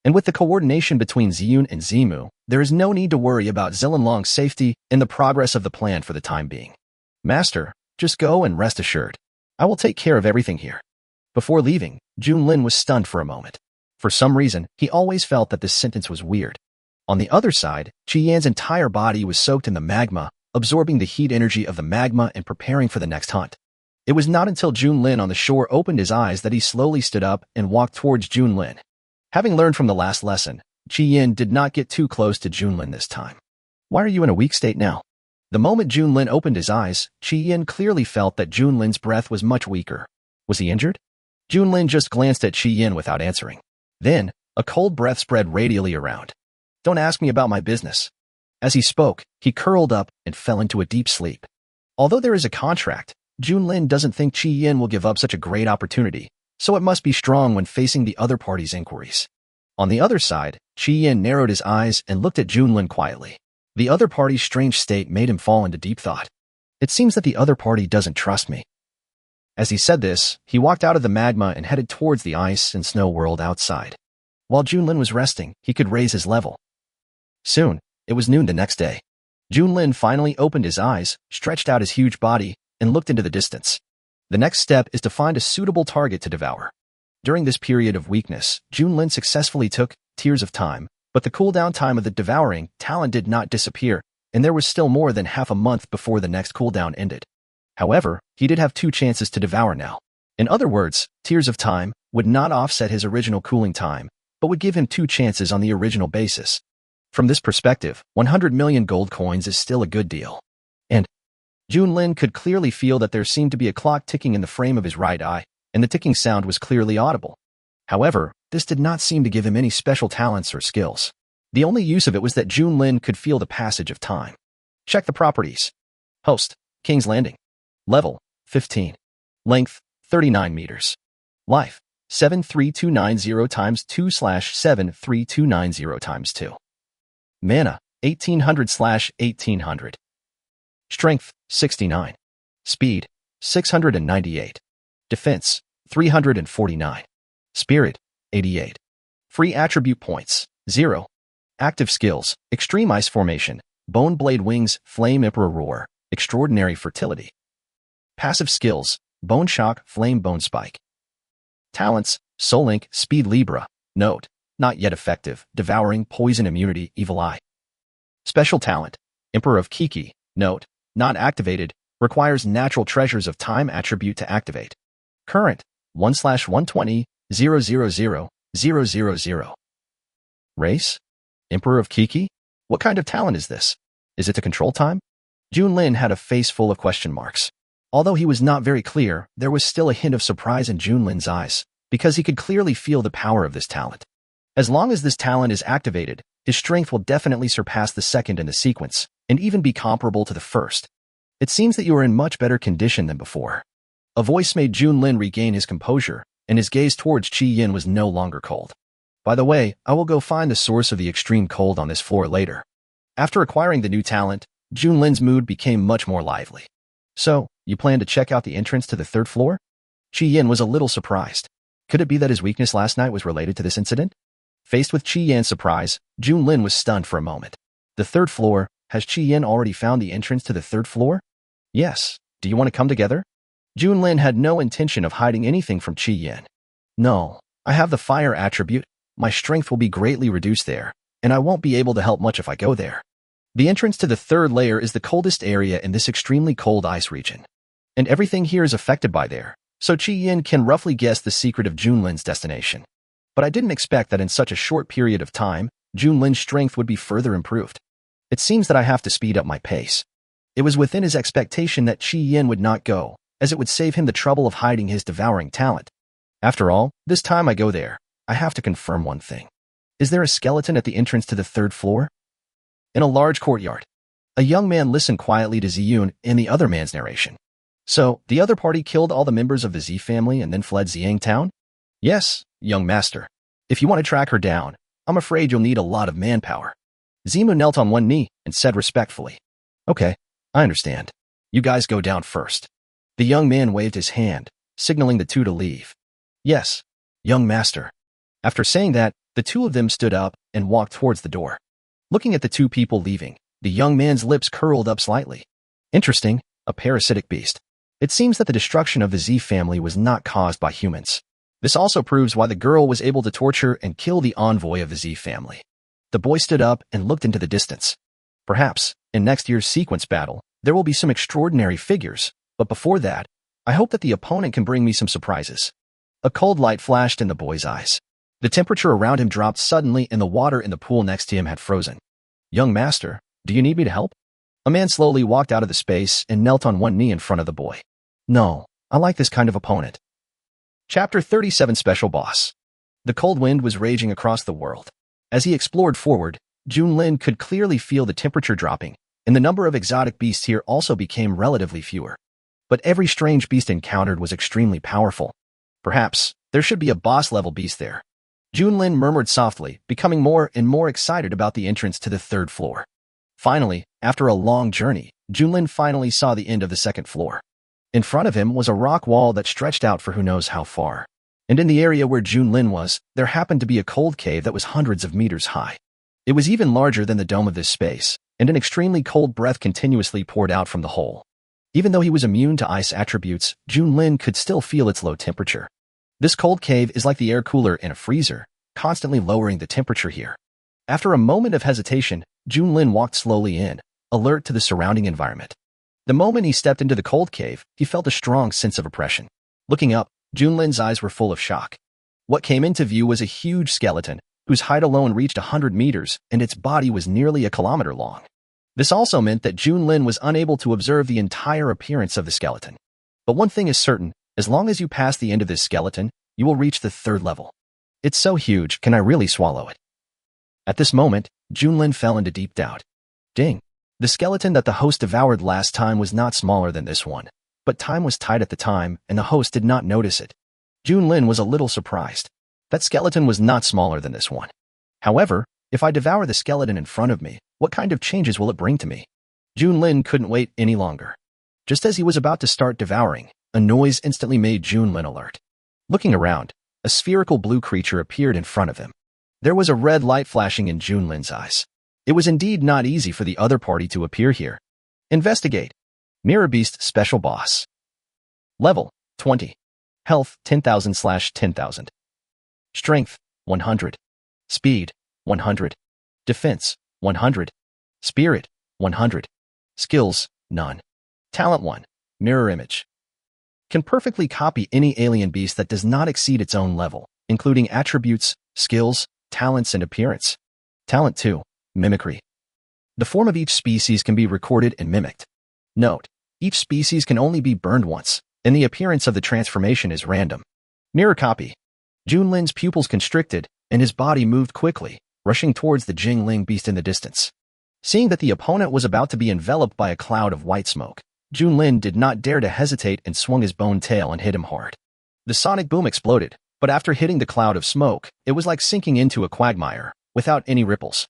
And with the coordination between Ziyun and Zimu, there is no need to worry about Zilin safety and the progress of the plan for the time being. Master, just go and rest assured. I will take care of everything here. Before leaving, Junlin was stunned for a moment. For some reason, he always felt that this sentence was weird. On the other side, Qiyan's entire body was soaked in the magma, absorbing the heat energy of the magma and preparing for the next hunt. It was not until Junlin on the shore opened his eyes that he slowly stood up and walked towards Junlin. Having learned from the last lesson, Qiyan did not get too close to Junlin this time. Why are you in a weak state now? The moment Junlin opened his eyes, Qiyan clearly felt that Junlin's breath was much weaker. Was he injured? Junlin just glanced at Qiyan without answering. Then, a cold breath spread radially around. Don't ask me about my business. As he spoke, he curled up and fell into a deep sleep. Although there is a contract, Junlin doesn't think Qiyan will give up such a great opportunity, so it must be strong when facing the other party's inquiries. On the other side, Qiyan narrowed his eyes and looked at Junlin quietly. The other party's strange state made him fall into deep thought. It seems that the other party doesn't trust me. As he said this, he walked out of the magma and headed towards the ice and snow world outside. While Junlin was resting, he could raise his level. Soon, it was noon the next day. Junlin finally opened his eyes, stretched out his huge body, and looked into the distance. The next step is to find a suitable target to devour. During this period of weakness, Junlin successfully took Tears of Time, but the cooldown time of the Devouring talent did not disappear, and there was still more than half a month before the next cooldown ended. However, he did have 2 chances to devour now. In other words, Tears of Time would not offset his original cooling time, but would give him 2 chances on the original basis. From this perspective, 100 million gold coins is still a good deal. And Junlin could clearly feel that there seemed to be a clock ticking in the frame of his right eye, and the ticking sound was clearly audible. However, this did not seem to give him any special talents or skills. The only use of it was that Junlin could feel the passage of time. Check the properties. Host, King's Landing. Level, 15. Length, 39 meters. Life, 73290 times 2/73290 times 2. Mana, 1800/1800. Strength, 69. Speed, 698. Defense, 349. Spirit, 88. Free attribute points, 0. Active skills, Extreme Ice Formation, Bone Blade Wings, Flame Emperor Roar, Extraordinary Fertility. Passive skills, Bone Shock, Flame Bone Spike. Talents, Soul Link, Speed Libra. Note, not yet effective, Devouring, Poison Immunity, Evil Eye. Special talent, Emperor of Kiki. Note, not activated, requires Natural Treasures of Time attribute to activate. Current, 1/120,000,000. Race? Emperor of Kiki? What kind of talent is this? Is it to control time? Junlin had a face full of question marks. Although he was not very clear, there was still a hint of surprise in Junlin's eyes, because he could clearly feel the power of this talent. As long as this talent is activated, his strength will definitely surpass the second in the sequence, and even be comparable to the first. It seems that you are in much better condition than before. A voice made Junlin regain his composure, and his gaze towards Qi Yin was no longer cold. By the way, I will go find the source of the extreme cold on this floor later. After acquiring the new talent, Junlin's mood became much more lively. So, you plan to check out the entrance to the third floor? Qi Yin was a little surprised. Could it be that his weakness last night was related to this incident? Faced with Qi Yin's surprise, Junlin was stunned for a moment. The third floor? Has Qi Yin already found the entrance to the third floor? Yes. Do you want to come together? Junlin had no intention of hiding anything from Qi Yin. No, I have the fire attribute. My strength will be greatly reduced there, and I won't be able to help much if I go there. The entrance to the third layer is the coldest area in this extremely cold ice region. And everything here is affected by there, so Qi Yin can roughly guess the secret of Junlin's destination. But I didn't expect that in such a short period of time, Junlin's strength would be further improved. It seems that I have to speed up my pace. It was within his expectation that Qi Yin would not go, as it would save him the trouble of hiding his devouring talent. After all, this time I go there, I have to confirm one thing. Is there a skeleton at the entrance to the third floor? In a large courtyard, a young man listened quietly to Ziyun and the other man's narration. So, the other party killed all the members of the Z family and then fled Xiang Town? Yes, young master. If you want to track her down, I'm afraid you'll need a lot of manpower. Zimu knelt on one knee and said respectfully. Okay, I understand. You guys go down first. The young man waved his hand, signaling the two to leave. Yes, young master. After saying that, the two of them stood up and walked towards the door. Looking at the two people leaving, the young man's lips curled up slightly. Interesting, a parasitic beast. It seems that the destruction of the Z family was not caused by humans. This also proves why the girl was able to torture and kill the envoy of the Z family. The boy stood up and looked into the distance. Perhaps, in next year's sequence battle, there will be some extraordinary figures, but before that, I hope that the opponent can bring me some surprises. A cold light flashed in the boy's eyes. The temperature around him dropped suddenly and the water in the pool next to him had frozen. Young master, do you need me to help? A man slowly walked out of the space and knelt on one knee in front of the boy. No, I like this kind of opponent. Chapter 37 Special Boss. The cold wind was raging across the world. As he explored forward, Junlin could clearly feel the temperature dropping, and the number of exotic beasts here also became relatively fewer. But every strange beast encountered was extremely powerful. Perhaps, there should be a boss-level beast there. Junlin murmured softly, becoming more and more excited about the entrance to the third floor. Finally, after a long journey, Junlin finally saw the end of the second floor. In front of him was a rock wall that stretched out for who knows how far. And in the area where Junlin was, there happened to be a cold cave that was hundreds of meters high. It was even larger than the dome of this space, and an extremely cold breath continuously poured out from the hole. Even though he was immune to ice attributes, Junlin could still feel its low temperature. This cold cave is like the air cooler in a freezer, constantly lowering the temperature here. After a moment of hesitation, Junlin walked slowly in, alert to the surrounding environment. The moment he stepped into the cold cave, he felt a strong sense of oppression. Looking up, Junlin's eyes were full of shock. What came into view was a huge skeleton, whose height alone reached 100 meters, and its body was nearly a kilometer long. This also meant that Junlin was unable to observe the entire appearance of the skeleton. But one thing is certain, as long as you pass the end of this skeleton, you will reach the third level. It's so huge, can I really swallow it? At this moment, Junlin fell into deep doubt. Ding! The skeleton that the host devoured last time was not smaller than this one, but time was tight at the time, and the host did not notice it. Junlin was a little surprised. That skeleton was not smaller than this one. However, If I devour the skeleton in front of me, what kind of changes will it bring to me? Junlin couldn't wait any longer. Just as he was about to start devouring, a noise instantly made Junlin alert. Looking around, a spherical blue creature appeared in front of him. There was a red light flashing in Junlin's eyes. It was indeed not easy for the other party to appear here. Investigate. Mirror Beast Special Boss. Level 20. Health 10,000/10,000. Strength 100. Speed 100. Defense 100. Spirit 100. Skills none. Talent 1. Mirror Image. Can perfectly copy any alien beast that does not exceed its own level, including attributes, skills, talents, and appearance. Talent 2. Mimicry. The form of each species can be recorded and mimicked. Note: each species can only be burned once, and the appearance of the transformation is random. Mirror Copy. Junlin's pupils constricted, and his body moved quickly, rushing towards the Jingling beast in the distance. Seeing that the opponent was about to be enveloped by a cloud of white smoke, Junlin did not dare to hesitate and swung his bone tail and hit him hard. The sonic boom exploded, but after hitting the cloud of smoke, it was like sinking into a quagmire, without any ripples.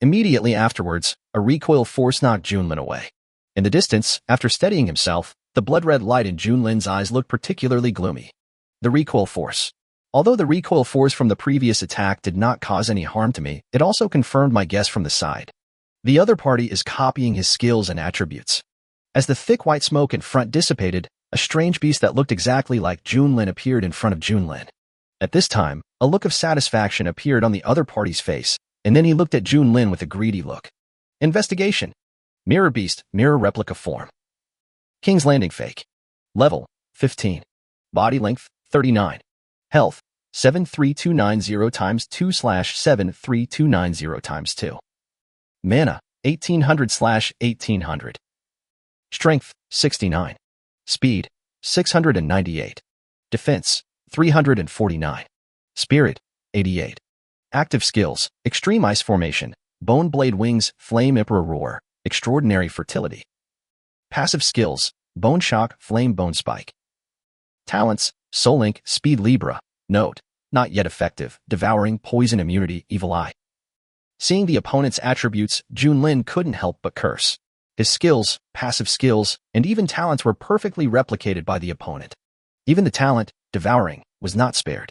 Immediately afterwards, a recoil force knocked Junlin away. In the distance, after steadying himself, the blood-red light in Junlin's eyes looked particularly gloomy. The recoil force. Although the recoil force from the previous attack did not cause any harm to me, it also confirmed my guess from the side. The other party is copying his skills and attributes. As the thick white smoke in front dissipated, a strange beast that looked exactly like Junlin appeared in front of Junlin. At this time, a look of satisfaction appeared on the other party's face, and then he looked at Junlin with a greedy look. Investigation. Mirror Beast, Mirror Replica Form. King's Landing Fake. Level 15. Body Length 39. Health 73290 times 2/73290 times 2. Mana 1800/1800. Strength 69. Speed 698. Defense 349. Spirit 88. Active skills: Extreme Ice Formation, Bone Blade Wings, Flame Emperor Roar, Extraordinary Fertility. Passive skills: Bone Shock, Flame Bone Spike. Talents: Soul Link, Speed Libra. Note: not yet effective, Devouring, Poison Immunity, Evil Eye. Seeing the opponent's attributes, Junlin couldn't help but curse. His skills, passive skills, and even talents were perfectly replicated by the opponent. Even the talent, Devouring, was not spared.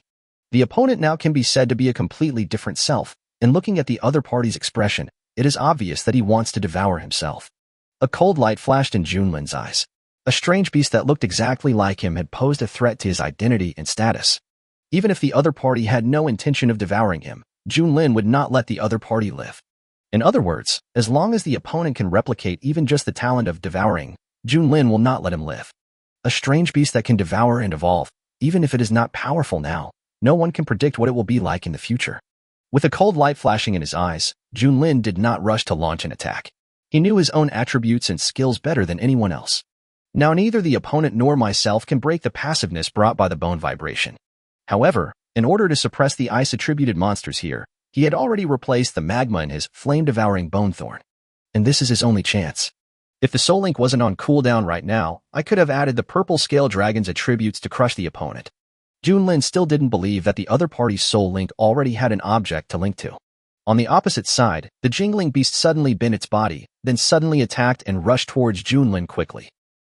The opponent now can be said to be a completely different self, and looking at the other party's expression, it is obvious that he wants to devour himself. A cold light flashed in Junlin's eyes. A strange beast that looked exactly like him had posed a threat to his identity and status. Even if the other party had no intention of devouring him, Junlin would not let the other party live. In other words, as long as the opponent can replicate even just the talent of devouring, Junlin will not let him live. A strange beast that can devour and evolve, even if it is not powerful now, no one can predict what it will be like in the future. With a cold light flashing in his eyes, Junlin did not rush to launch an attack. He knew his own attributes and skills better than anyone else. Now neither the opponent nor myself can break the passiveness brought by the bone vibration. However, in order to suppress the ice-attributed monsters here, he had already replaced the magma in his flame-devouring bone thorn. And this is his only chance. If the Soul Link wasn't on cooldown right now, I could have added the purple scale dragon's attributes to crush the opponent. Junlin still didn't believe that the other party's Soul Link already had an object to link to. On the opposite side, the Jingling beast suddenly bent its body, then suddenly attacked and rushed towards Junlin quickly.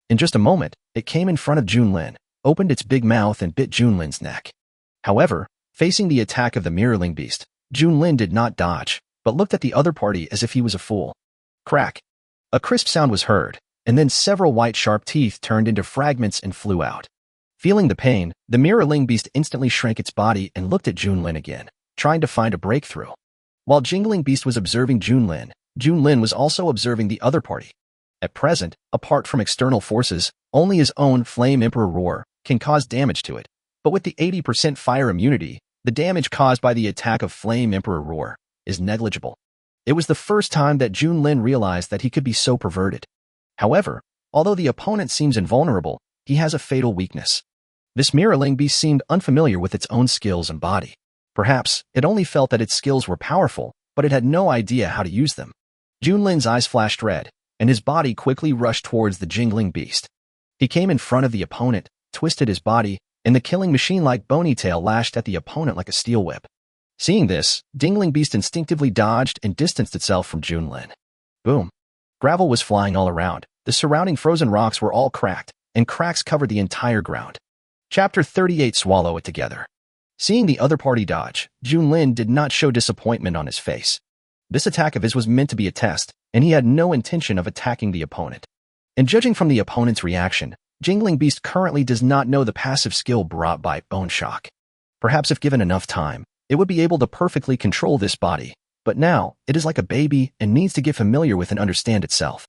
In just a moment, it came in front of Junlin, opened its big mouth and bit Junlin's neck. However, facing the attack of the Mirroring beast, Junlin did not dodge, but looked at the other party as if he was a fool. Crack. A crisp sound was heard, and then several white sharp teeth turned into fragments and flew out. Feeling the pain, the Mirroring beast instantly shrank its body and looked at Junlin again, trying to find a breakthrough. While Jingling beast was observing Junlin, Junlin was also observing the other party. At present, apart from external forces, only his own Flame Emperor Roar can cause damage to it, but with the 80% fire immunity, the damage caused by the attack of Flame Emperor Roar is negligible. It was the first time that Junlin realized that he could be so perverted. However, although the opponent seems invulnerable, he has a fatal weakness. This Mirroring beast seemed unfamiliar with its own skills and body. Perhaps it only felt that its skills were powerful, but it had no idea how to use them. Junlin's eyes flashed red, and his body quickly rushed towards the Jingling beast. He came in front of the opponent, twisted his body, and the killing machine-like bony tail lashed at the opponent like a steel whip. Seeing this, Dingling Beast instinctively dodged and distanced itself from Junlin. Boom. Gravel was flying all around. The surrounding frozen rocks were all cracked, and cracks covered the entire ground. Chapter 38 Swallow It Together. Seeing the other party dodge, Junlin did not show disappointment on his face. This attack of his was meant to be a test, and he had no intention of attacking the opponent. And judging from the opponent's reaction, Jingling Beast currently does not know the passive skill brought by Bone Shock. Perhaps if given enough time, it would be able to perfectly control this body, but now it is like a baby and needs to get familiar with and understand itself.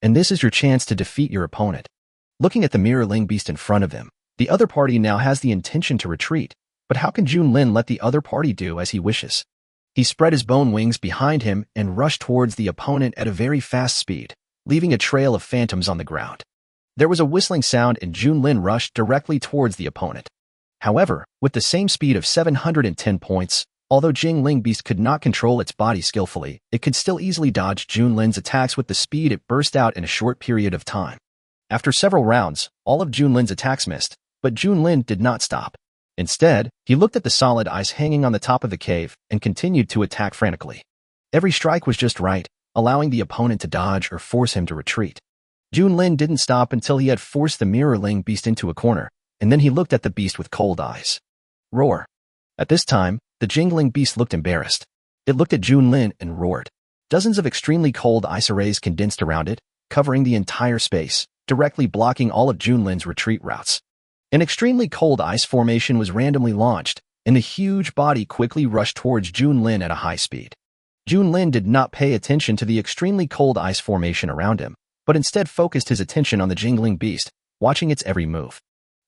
And this is your chance to defeat your opponent. Looking at the mirroring beast in front of him, the other party now has the intention to retreat, but how can Junlin let the other party do as he wishes? He spread his bone wings behind him and rushed towards the opponent at a very fast speed, leaving a trail of phantoms on the ground. There was a whistling sound and Junlin rushed directly towards the opponent. However, with the same speed of 710 points, although Jingling Beast could not control its body skillfully, it could still easily dodge Junlin's attacks with the speed it burst out in a short period of time. After several rounds, all of Junlin's attacks missed, but Junlin did not stop. Instead, he looked at the solid ice hanging on the top of the cave and continued to attack frantically. Every strike was just right, allowing the opponent to dodge or force him to retreat. Junlin didn't stop until he had forced the mirroring beast into a corner, and then he looked at the beast with cold eyes. Roar. At this time, the Jingling Beast looked embarrassed. It looked at Junlin and roared. Dozens of extremely cold ice arrays condensed around it, covering the entire space, directly blocking all of Junlin's retreat routes. An extremely cold ice formation was randomly launched, and the huge body quickly rushed towards Junlin at a high speed. Junlin did not pay attention to the extremely cold ice formation around him, but instead focused his attention on the Jingling Beast, watching its every move.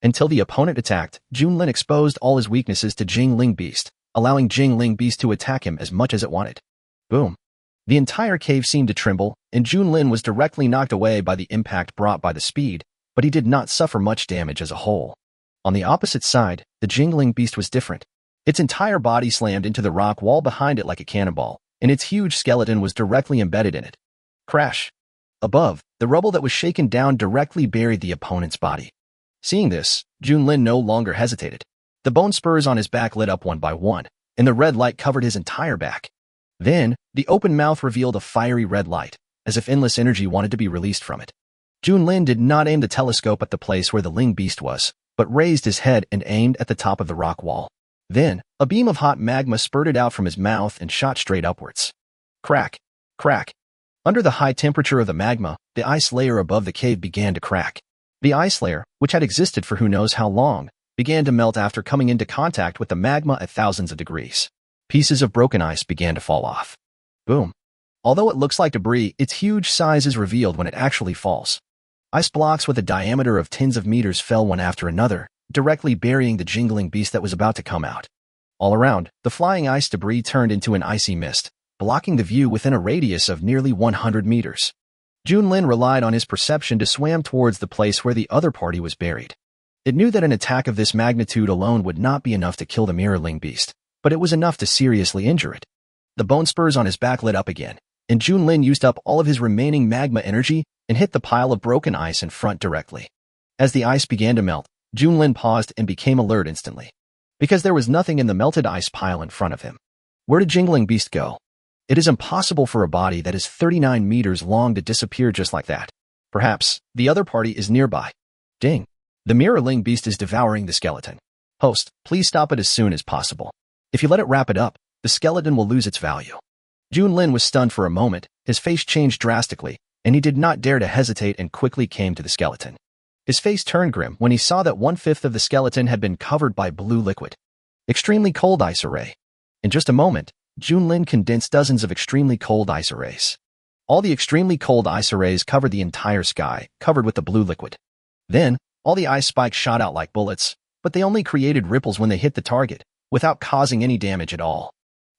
Until the opponent attacked, Junlin exposed all his weaknesses to Jingling Beast, allowing Jingling Beast to attack him as much as it wanted. Boom. The entire cave seemed to tremble, and Junlin was directly knocked away by the impact brought by the speed, but he did not suffer much damage as a whole. On the opposite side, the Jingling Beast was different. Its entire body slammed into the rock wall behind it like a cannonball, and its huge skeleton was directly embedded in it. Crash. Above, the rubble that was shaken down directly buried the opponent's body. Seeing this, Junlin no longer hesitated. The bone spurs on his back lit up one by one, and the red light covered his entire back. Then, the open mouth revealed a fiery red light, as if endless energy wanted to be released from it. Junlin did not aim the telescope at the place where the Ling Beast was, but raised his head and aimed at the top of the rock wall. Then, a beam of hot magma spurted out from his mouth and shot straight upwards. Crack, crack. Under the high temperature of the magma, the ice layer above the cave began to crack. The ice layer, which had existed for who knows how long, began to melt after coming into contact with the magma at thousands of degrees. Pieces of broken ice began to fall off. Boom. Although it looks like debris, its huge size is revealed when it actually falls. Ice blocks with a diameter of tens of meters fell one after another, directly burying the Jingling Beast that was about to come out. All around, the flying ice debris turned into an icy mist, blocking the view within a radius of nearly 100 meters. Junlin relied on his perception to swim towards the place where the other party was buried. It knew that an attack of this magnitude alone would not be enough to kill the mirroring beast, but it was enough to seriously injure it. The bone spurs on his back lit up again, and Junlin used up all of his remaining magma energy and hit the pile of broken ice in front directly. As the ice began to melt, Junlin paused and became alert instantly, because there was nothing in the melted ice pile in front of him. Where did Jingling Beast go? It is impossible for a body that is 39 meters long to disappear just like that. Perhaps the other party is nearby. Ding. The mirroring beast is devouring the skeleton. Host, please stop it as soon as possible. If you let it wrap it up, the skeleton will lose its value. Junlin was stunned for a moment, his face changed drastically, and he did not dare to hesitate and quickly came to the skeleton. His face turned grim when he saw that 1/5 of the skeleton had been covered by blue liquid. Extremely cold ice array. In just a moment, Junlin condensed dozens of extremely cold ice arrays. All the extremely cold ice arrays covered the entire sky, covered with the blue liquid. Then, all the ice spikes shot out like bullets, but they only created ripples when they hit the target, without causing any damage at all.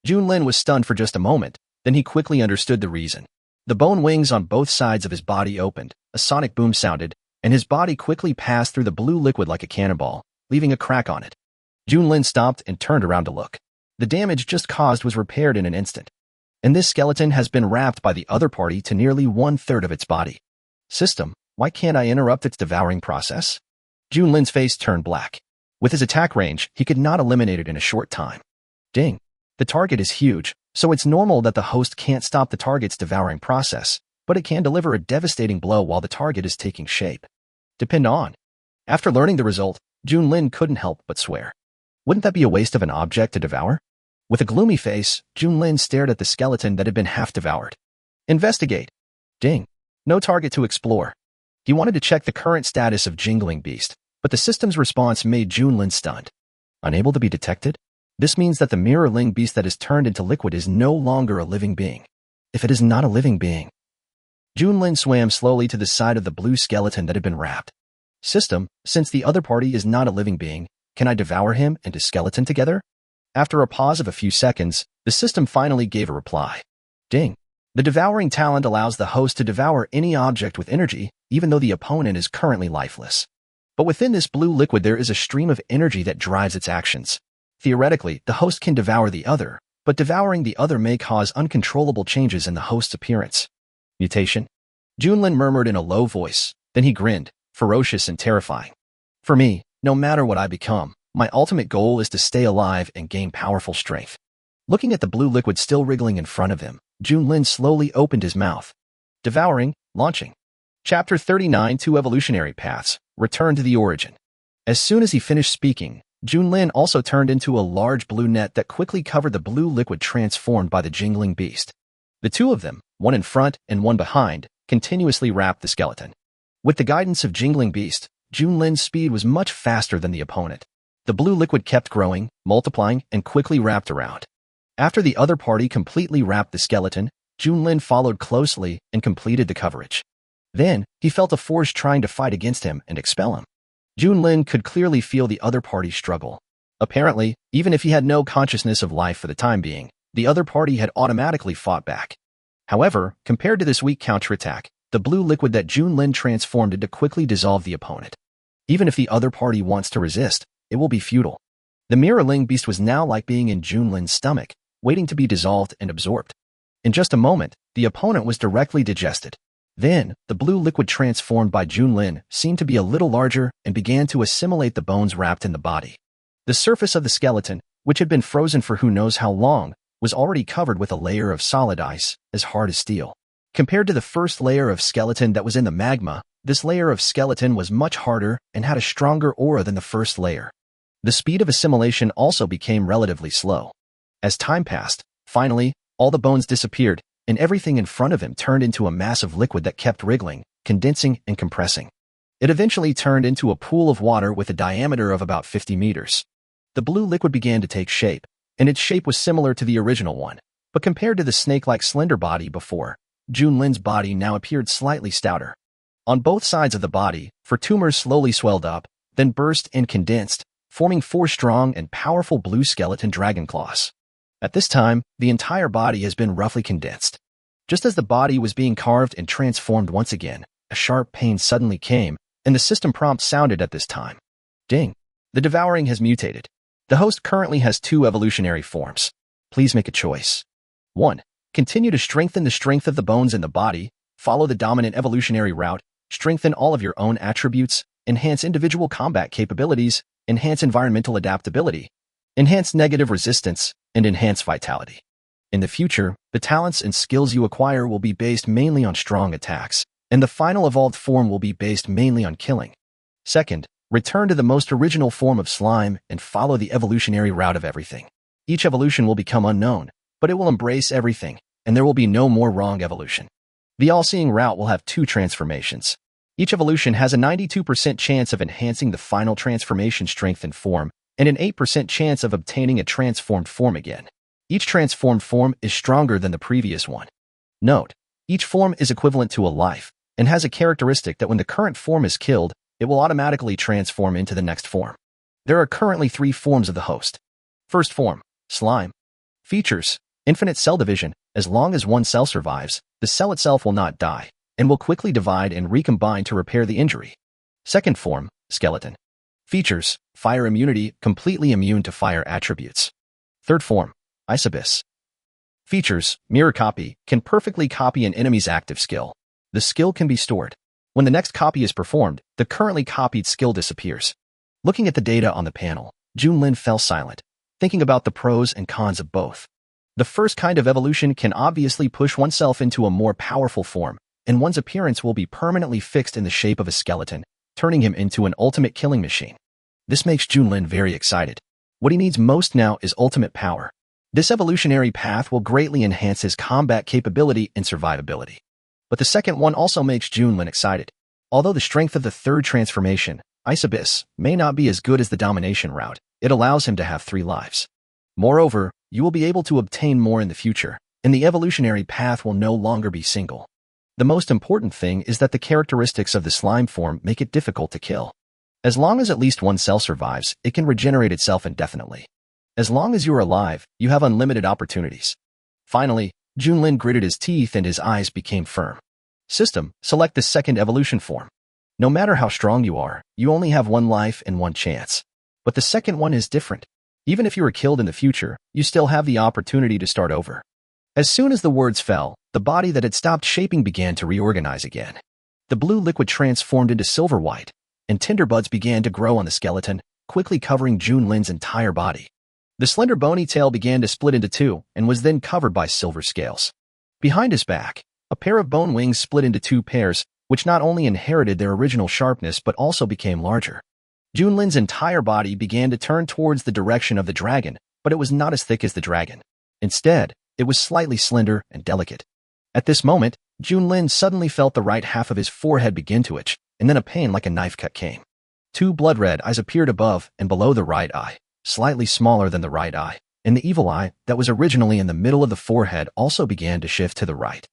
Junlin was stunned for just a moment, then he quickly understood the reason. The bone wings on both sides of his body opened, a sonic boom sounded, and his body quickly passed through the blue liquid like a cannonball, leaving a crack on it. Junlin stopped and turned around to look. The damage just caused was repaired in an instant. And this skeleton has been wrapped by the other party to nearly 1/3 of its body. System, why can't I interrupt its devouring process? Junlin's face turned black. With his attack range, he could not eliminate it in a short time. Ding. The target is huge, so it's normal that the host can't stop the target's devouring process, but it can deliver a devastating blow while the target is taking shape. Depend on. After learning the result, Junlin couldn't help but swear. Wouldn't that be a waste of an object to devour? With a gloomy face, Junlin stared at the skeleton that had been half devoured. Investigate. Ding. No target to explore. He wanted to check the current status of Jingling Beast, but the system's response made Junlin stunned. Unable to be detected? This means that the mirror-ling beast that is turned into liquid is no longer a living being. If it is not a living being. Junlin swam slowly to the side of the blue skeleton that had been wrapped. System, since the other party is not a living being, can I devour him and his skeleton together? After a pause of a few seconds, the system finally gave a reply. Ding. The devouring talent allows the host to devour any object with energy, even though the opponent is currently lifeless. But within this blue liquid there is a stream of energy that drives its actions. Theoretically, the host can devour the other, but devouring the other may cause uncontrollable changes in the host's appearance. Mutation? Junlin murmured in a low voice, then he grinned, ferocious and terrifying. For me, no matter what I become, my ultimate goal is to stay alive and gain powerful strength. Looking at the blue liquid still wriggling in front of him, Junlin slowly opened his mouth. Devouring, launching. Chapter 39 Two Evolutionary Paths, Return to the Origin. As soon as he finished speaking, Junlin also turned into a large blue net that quickly covered the blue liquid transformed by the Jingling Beast. The two of them, one in front and one behind, continuously wrapped the skeleton. With the guidance of Jingling Beast, Junlin's speed was much faster than the opponent. The blue liquid kept growing, multiplying, and quickly wrapped around. After the other party completely wrapped the skeleton, Junlin followed closely and completed the coverage. Then, he felt a force trying to fight against him and expel him. Junlin could clearly feel the other party's struggle. Apparently, even if he had no consciousness of life for the time being, the other party had automatically fought back. However, compared to this weak counterattack, the blue liquid that Junlin transformed into quickly dissolved the opponent. Even if the other party wants to resist, it will be futile. The mirror-ling beast was now like being in Junlin's stomach, waiting to be dissolved and absorbed. In just a moment, the opponent was directly digested. Then, the blue liquid transformed by Junlin seemed to be a little larger and began to assimilate the bones wrapped in the body. The surface of the skeleton, which had been frozen for who knows how long, was already covered with a layer of solid ice, as hard as steel. Compared to the first layer of skeleton that was in the magma, this layer of skeleton was much harder and had a stronger aura than the first layer. The speed of assimilation also became relatively slow. As time passed, finally, all the bones disappeared, and everything in front of him turned into a massive liquid that kept wriggling, condensing, and compressing. It eventually turned into a pool of water with a diameter of about 50 meters. The blue liquid began to take shape, and its shape was similar to the original one, but compared to the snake-like slender body before, Junlin's body now appeared slightly stouter. On both sides of the body, four tumors slowly swelled up, then burst and condensed, forming four strong and powerful blue skeleton dragon claws. At this time, the entire body has been roughly condensed. Just as the body was being carved and transformed once again, a sharp pain suddenly came, and the system prompt sounded at this time. Ding. The devouring has mutated. The host currently has two evolutionary forms. Please make a choice. 1. Continue to strengthen the strength of the bones in the body, follow the dominant evolutionary route, strengthen all of your own attributes, enhance individual combat capabilities, enhance environmental adaptability, enhance negative resistance, and enhance vitality. In the future, the talents and skills you acquire will be based mainly on strong attacks, and the final evolved form will be based mainly on killing. 2nd, return to the most original form of slime and follow the evolutionary route of everything. Each evolution will become unknown, but it will embrace everything, and there will be no more wrong evolution. The all-seeing route will have 2 transformations. Each evolution has a 92% chance of enhancing the final transformation strength and form, and an 8% chance of obtaining a transformed form again. Each transformed form is stronger than the previous one. Note, each form is equivalent to a life, and has a characteristic that when the current form is killed, it will automatically transform into the next form. There are currently 3 forms of the host. First form, slime. Features, infinite cell division. As long as one cell survives, the cell itself will not die, and will quickly divide and recombine to repair the injury. Second form, skeleton. Features, fire immunity, completely immune to fire attributes. Third form, Isobis. Features, mirror copy, can perfectly copy an enemy's active skill. The skill can be stored. When the next copy is performed, the currently copied skill disappears. Looking at the data on the panel, Junlin fell silent. thinking about the pros and cons of both. The first kind of evolution can obviously push oneself into a more powerful form, and one's appearance will be permanently fixed in the shape of a skeleton, turning him into an ultimate killing machine. This makes Junlin very excited. What he needs most now is ultimate power. This evolutionary path will greatly enhance his combat capability and survivability. But the second one also makes Junlin excited. Although the strength of the third transformation, Ice Abyss, may not be as good as the domination route, it allows him to have 3 lives. Moreover, you will be able to obtain more in the future, and the evolutionary path will no longer be single. The most important thing is that the characteristics of the slime form make it difficult to kill. As long as at least one cell survives, it can regenerate itself indefinitely. As long as you are alive, you have unlimited opportunities. Finally, Junlin gritted his teeth and his eyes became firm. System, select the second evolution form. No matter how strong you are, you only have 1 life and 1 chance. But the second one is different. Even if you are killed in the future, you still have the opportunity to start over. As soon as the words fell, the body that had stopped shaping began to reorganize again. The blue liquid transformed into silver white, and tinder buds began to grow on the skeleton, quickly covering Junlin's entire body. The slender bony tail began to split into 2 and was then covered by silver scales. Behind his back, a pair of bone wings split into 2 pairs, which not only inherited their original sharpness but also became larger. Junlin's entire body began to turn towards the direction of the dragon, but it was not as thick as the dragon. Instead, it was slightly slender and delicate. At this moment, Junlin suddenly felt the right half of his forehead begin to itch, and then a pain like a knife cut came. 2 blood-red eyes appeared above and below the right eye, slightly smaller than the right eye, and the evil eye that was originally in the middle of the forehead also began to shift to the right.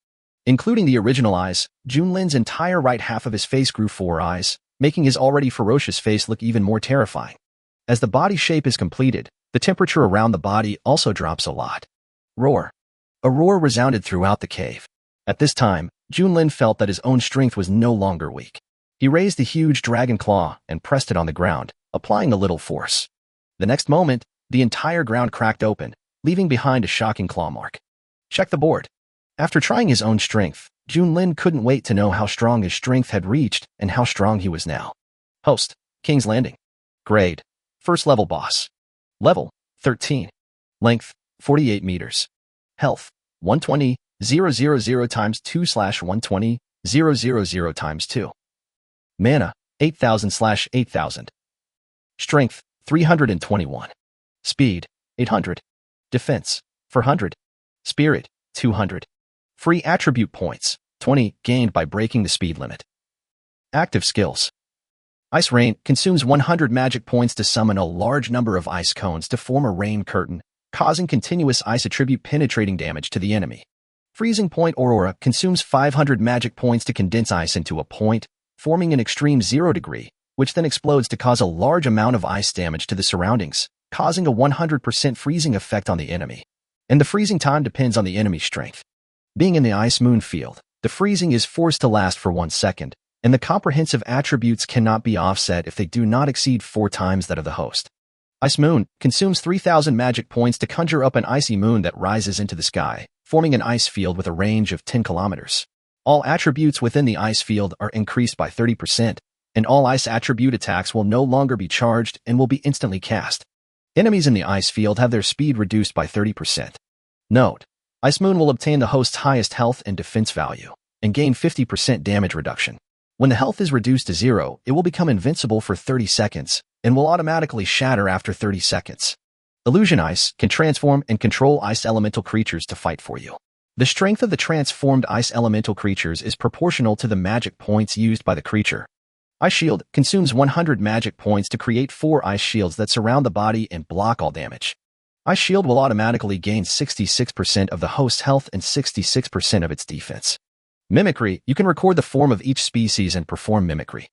Including the original eyes, Junlin's entire right half of his face grew 4 eyes, making his already ferocious face look even more terrifying. As the body shape is completed, the temperature around the body also drops a lot. Roar. A roar resounded throughout the cave. At this time, Junlin felt that his own strength was no longer weak. He raised the huge dragon claw and pressed it on the ground, applying a little force. The next moment, the entire ground cracked open, leaving behind a shocking claw mark. Check the board. After trying his own strength, Junlin couldn't wait to know how strong his strength had reached and how strong he was now. Host, King's Landing. Grade, First Level Boss. Level, 13. Length, 48 meters. Health, 120, 000 times 2/120, 000 times 2. Mana, 8,000/8,000. Strength, 321. Speed, 800. Defense, 400. Spirit, 200. Free attribute points, 20, gained by breaking the speed limit. Active skills. Ice Rain consumes 100 magic points to summon a large number of ice cones to form a rain curtain, causing continuous ice attribute penetrating damage to the enemy. Freezing Point Aurora consumes 500 magic points to condense ice into a point, forming an extreme 0 degree, which then explodes to cause a large amount of ice damage to the surroundings, causing a 100% freezing effect on the enemy. And the freezing time depends on the enemy's strength. Being in the Ice Moon field, the freezing is forced to last for 1 second, and the comprehensive attributes cannot be offset if they do not exceed 4 times that of the host. Ice Moon consumes 3,000 magic points to conjure up an icy moon that rises into the sky, forming an ice field with a range of 10 kilometers. All attributes within the ice field are increased by 30%, and all ice attribute attacks will no longer be charged and will be instantly cast. Enemies in the ice field have their speed reduced by 30%. Note: Ice Moon will obtain the host's highest health and defense value, and gain 50% damage reduction. When the health is reduced to 0, it will become invincible for 30 seconds, and will automatically shatter after 30 seconds. Illusion Ice can transform and control ice elemental creatures to fight for you. The strength of the transformed ice elemental creatures is proportional to the magic points used by the creature. Ice Shield consumes 100 magic points to create 4 ice shields that surround the body and block all damage. Ice Shield will automatically gain 66% of the host's health and 66% of its defense. Mimicry, you can record the form of each species and perform mimicry.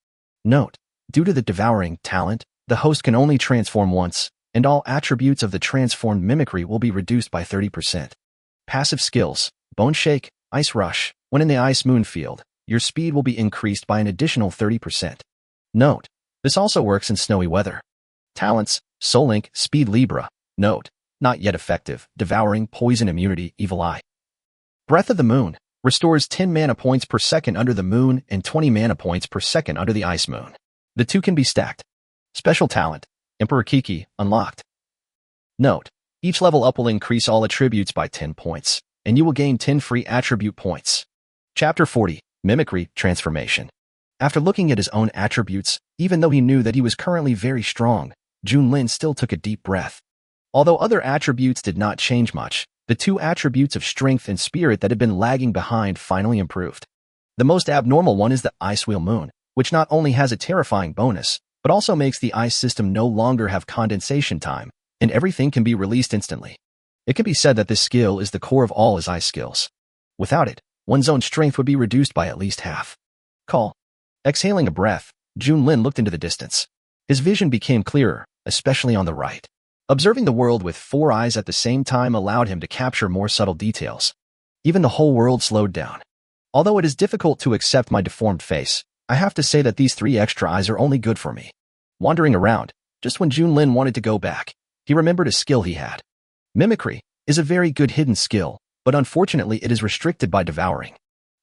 Note: due to the Devouring talent, the host can only transform once, and all attributes of the transformed mimicry will be reduced by 30%. Passive skills: Bone Shake, Ice Rush. When in the Ice Moon field, your speed will be increased by an additional 30%. Note: this also works in snowy weather. Talents: Soul Link, Speed Libra. Note: not yet effective. Devouring, Poison Immunity, Evil Eye. Breath of the Moon restores 10 mana points per second under the moon and 20 mana points per second under the Ice Moon. The two can be stacked. Special talent: Emperor Kiki, unlocked. Note: each level up will increase all attributes by 10 points, and you will gain 10 free attribute points. Chapter 40. Mimicry Transformation. After looking at his own attributes, even though he knew that he was currently very strong, Junlin still took a deep breath. Although other attributes did not change much, the two attributes of strength and spirit that had been lagging behind finally improved. The most abnormal one is the Ice Wheel Moon, which not only has a terrifying bonus, but also makes the ice system no longer have condensation time, and everything can be released instantly. It can be said that this skill is the core of all his ice skills. Without it, one's own strength would be reduced by at least half. Call. Exhaling a breath, Junlin looked into the distance. His vision became clearer, especially on the right. Observing the world with 4 eyes at the same time allowed him to capture more subtle details. Even the whole world slowed down. Although it is difficult to accept my deformed face, I have to say that these 3 extra eyes are only good for me. Wandering around, just when Junlin wanted to go back, he remembered a skill he had. Mimicry is a very good hidden skill, but unfortunately it is restricted by Devouring.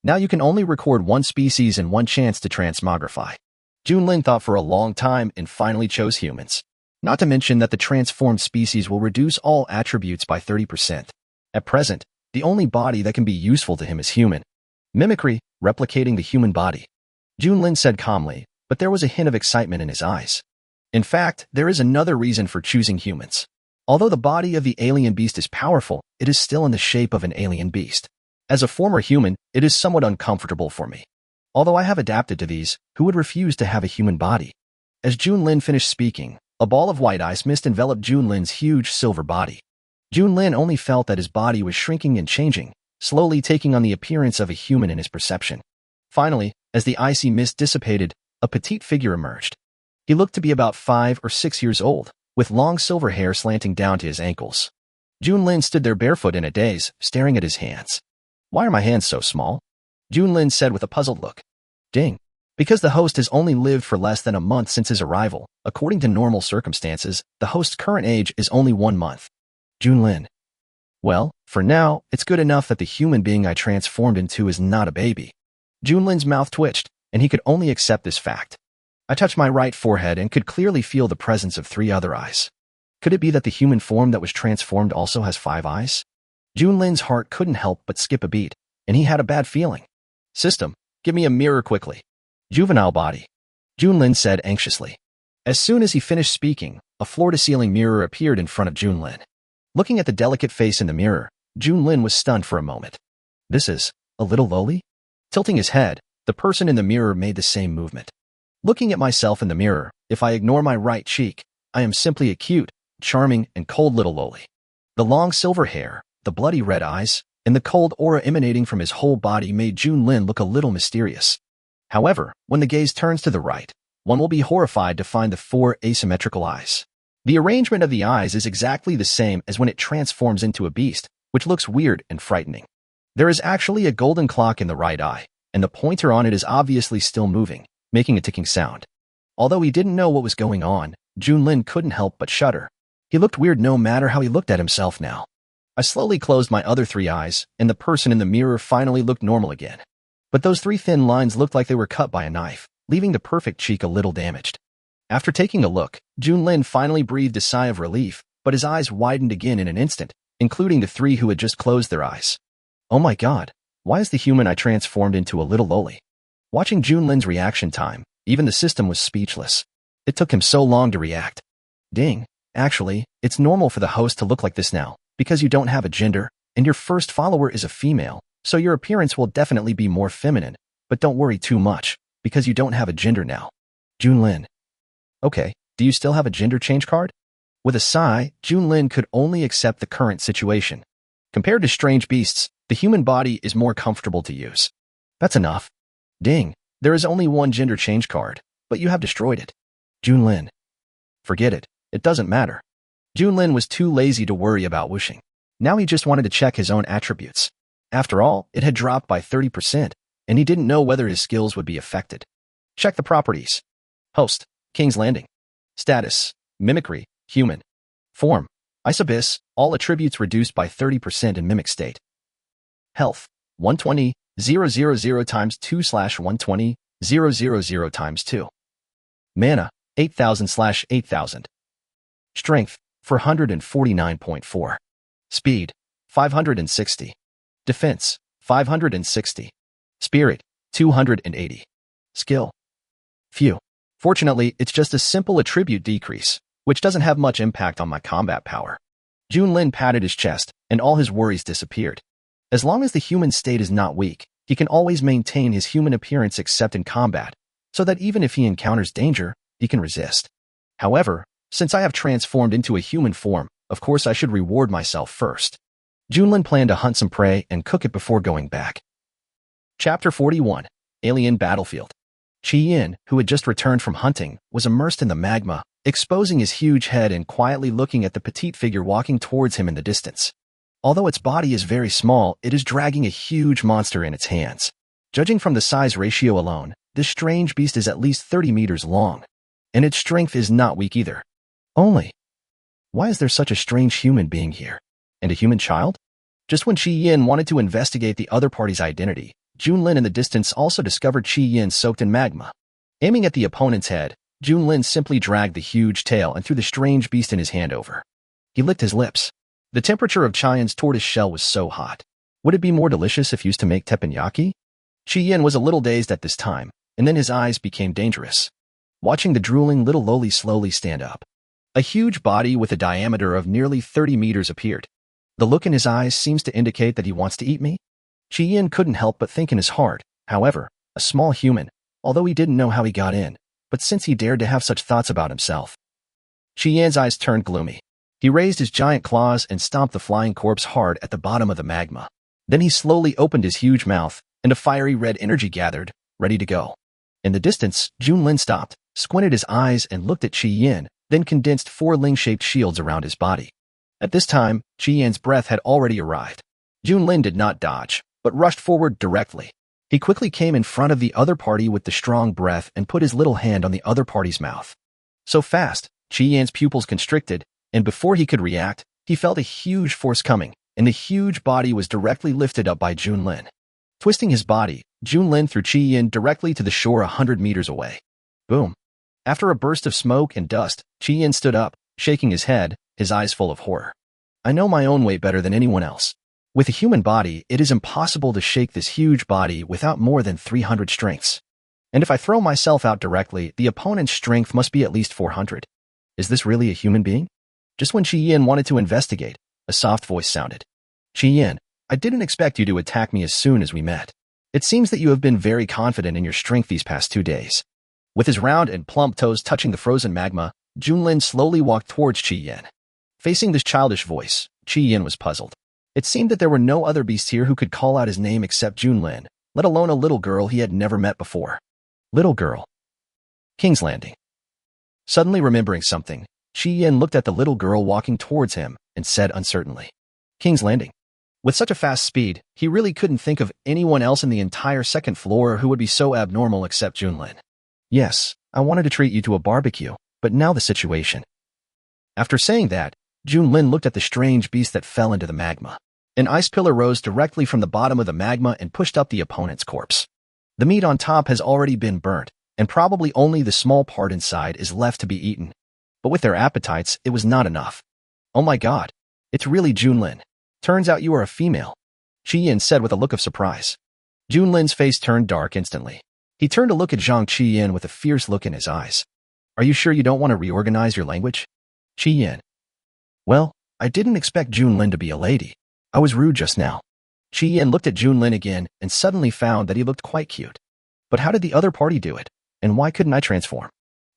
Now you can only record 1 species and 1 chance to transmogrify. Junlin thought for a long time and finally chose humans. Not to mention that the transformed species will reduce all attributes by 30%. At present, the only body that can be useful to him is human. Mimicry, replicating the human body. Junlin said calmly, but there was a hint of excitement in his eyes. In fact, there is another reason for choosing humans. Although the body of the alien beast is powerful, it is still in the shape of an alien beast. As a former human, it is somewhat uncomfortable for me. Although I have adapted to these, who would refuse to have a human body? As Junlin finished speaking, a ball of white ice mist enveloped Junlin's huge silver body. Junlin only felt that his body was shrinking and changing, slowly taking on the appearance of a human in his perception. Finally, as the icy mist dissipated, a petite figure emerged. He looked to be about 5 or 6 years old, with long silver hair slanting down to his ankles. Junlin stood there barefoot in a daze, staring at his hands. "Why are my hands so small?" Junlin said with a puzzled look. "Ding. Because the host has only lived for less than a month since his arrival. According to normal circumstances, the host's current age is only 1 month. Junlin. Well, for now, it's good enough that the human being I transformed into is not a baby. Junlin's mouth twitched, and he could only accept this fact. I touched my right forehead and could clearly feel the presence of 3 other eyes. Could it be that the human form that was transformed also has 5 eyes? Junlin's heart couldn't help but skip a beat, and he had a bad feeling. System, give me a mirror quickly. Juvenile body. Junlin said anxiously. As soon as he finished speaking, a floor-to-ceiling mirror appeared in front of Junlin. Looking at the delicate face in the mirror, Junlin was stunned for a moment. This is a little lowly? Tilting his head, the person in the mirror made the same movement. Looking at myself in the mirror, if I ignore my right cheek, I am simply a cute, charming, and cold little lowly. The long silver hair, the bloody red eyes, and the cold aura emanating from his whole body made Junlin look a little mysterious. However, when the gaze turns to the right, one will be horrified to find the 4 asymmetrical eyes. The arrangement of the eyes is exactly the same as when it transforms into a beast, which looks weird and frightening. There is actually a golden clock in the right eye, and the pointer on it is obviously still moving, making a ticking sound. Although he didn't know what was going on, Junlin couldn't help but shudder. He looked weird no matter how he looked at himself now. I slowly closed my other 3 eyes, and the person in the mirror finally looked normal again. But those 3 thin lines looked like they were cut by a knife, leaving the perfect cheek a little damaged. After taking a look, Junlin finally breathed a sigh of relief, but his eyes widened again in an instant, including the 3 who had just closed their eyes. Oh my god, why is the human I transformed into a little lowly? Watching Junlin's reaction time, even the system was speechless. It took him so long to react. Ding, actually, it's normal for the host to look like this now, because you don't have a gender, and your first follower is a female. So your appearance will definitely be more feminine, but don't worry too much, because you don't have a gender now. Junlin. Okay, do you still have a gender change card? With a sigh, Junlin could only accept the current situation. Compared to strange beasts, the human body is more comfortable to use. That's enough. Ding, there is only 1 gender change card, but you have destroyed it. Junlin. Forget it, it doesn't matter. Junlin was too lazy to worry about wishing. Now he just wanted to check his own attributes. After all, it had dropped by 30%, and he didn't know whether his skills would be affected. Check the properties. Host, King's Landing. Status, Mimicry, Human. Form, Ice Abyss, all attributes reduced by 30% in Mimic state. Health, 120,000 times 2/120,000 times 2. Mana, 8,000/8,000. Strength, 449.4. Speed, 560. Defense, 560. Spirit, 280. Skill, few. Fortunately, it's just a simple attribute decrease, which doesn't have much impact on my combat power. Junlin patted his chest, and all his worries disappeared. As long as the human state is not weak, he can always maintain his human appearance except in combat, so that even if he encounters danger, he can resist. However, since I have transformed into a human form, of course I should reward myself first. Junlin planned to hunt some prey and cook it before going back. Chapter 41. Alien Battlefield. Yin, who had just returned from hunting, was immersed in the magma, exposing his huge head and quietly looking at the petite figure walking towards him in the distance. Although its body is very small, it is dragging a huge monster in its hands. Judging from the size ratio alone, this strange beast is at least 30 meters long. And its strength is not weak either. Only, why is there such a strange human being here? And a human child? Just when Yin wanted to investigate the other party's identity, Junlin in the distance also discovered Yin soaked in magma. Aiming at the opponent's head, Junlin simply dragged the huge tail and threw the strange beast in his hand over. He licked his lips. The temperature of Yin's tortoise shell was so hot. Would it be more delicious if used to make teppanyaki? Yin was a little dazed at this time, and then his eyes became dangerous. Watching the drooling little loli slowly stand up. A huge body with a diameter of nearly 30 meters appeared. The look in his eyes seems to indicate that he wants to eat me. Yin couldn't help but think in his heart, however, a small human, although he didn't know how he got in, but since he dared to have such thoughts about himself. Yin's eyes turned gloomy. He raised his giant claws and stomped the flying corpse hard at the bottom of the magma. Then he slowly opened his huge mouth, and a fiery red energy gathered, ready to go. In the distance, Junlin stopped, squinted his eyes and looked at Yin, then condensed 4 ling-shaped shields around his body. At this time, Yin's breath had already arrived. Junlin did not dodge, but rushed forward directly. He quickly came in front of the other party with the strong breath and put his little hand on the other party's mouth. So fast, Yin's pupils constricted, and before he could react, he felt a huge force coming, and the huge body was directly lifted up by Junlin. Twisting his body, Junlin threw Yin directly to the shore 100 meters away. Boom. After a burst of smoke and dust, Yin stood up, shaking his head, his eyes full of horror. I know my own weight better than anyone else. With a human body, it is impossible to shake this huge body without more than 300 strengths. And if I throw myself out directly, the opponent's strength must be at least 400. Is this really a human being? Just when Yin wanted to investigate, a soft voice sounded. Yin, I didn't expect you to attack me as soon as we met. It seems that you have been very confident in your strength these past 2 days. With his round and plump toes touching the frozen magma, Junlin slowly walked towards Yin. Facing this childish voice, Yin was puzzled. It seemed that there were no other beasts here who could call out his name except Junlin, let alone a little girl he had never met before. Little girl. King's Landing. Suddenly remembering something, Yin looked at the little girl walking towards him and said uncertainly, King's Landing. With such a fast speed, he really couldn't think of anyone else in the entire second floor who would be so abnormal except Junlin. Yes, I wanted to treat you to a barbecue, but now the situation. After saying that, Junlin looked at the strange beast that fell into the magma. An ice pillar rose directly from the bottom of the magma and pushed up the opponent's corpse. The meat on top has already been burnt, and probably only the small part inside is left to be eaten. But with their appetites, it was not enough. Oh my god, it's really Junlin. Turns out you are a female, Yin said with a look of surprise. Junlin's face turned dark instantly. He turned to look at Zhang Yin with a fierce look in his eyes. Are you sure you don't want to reorganize your language? Yin. Well, I didn't expect Junlin to be a lady. I was rude just now. Yin looked at Junlin again and suddenly found that he looked quite cute. But how did the other party do it? And why couldn't I transform?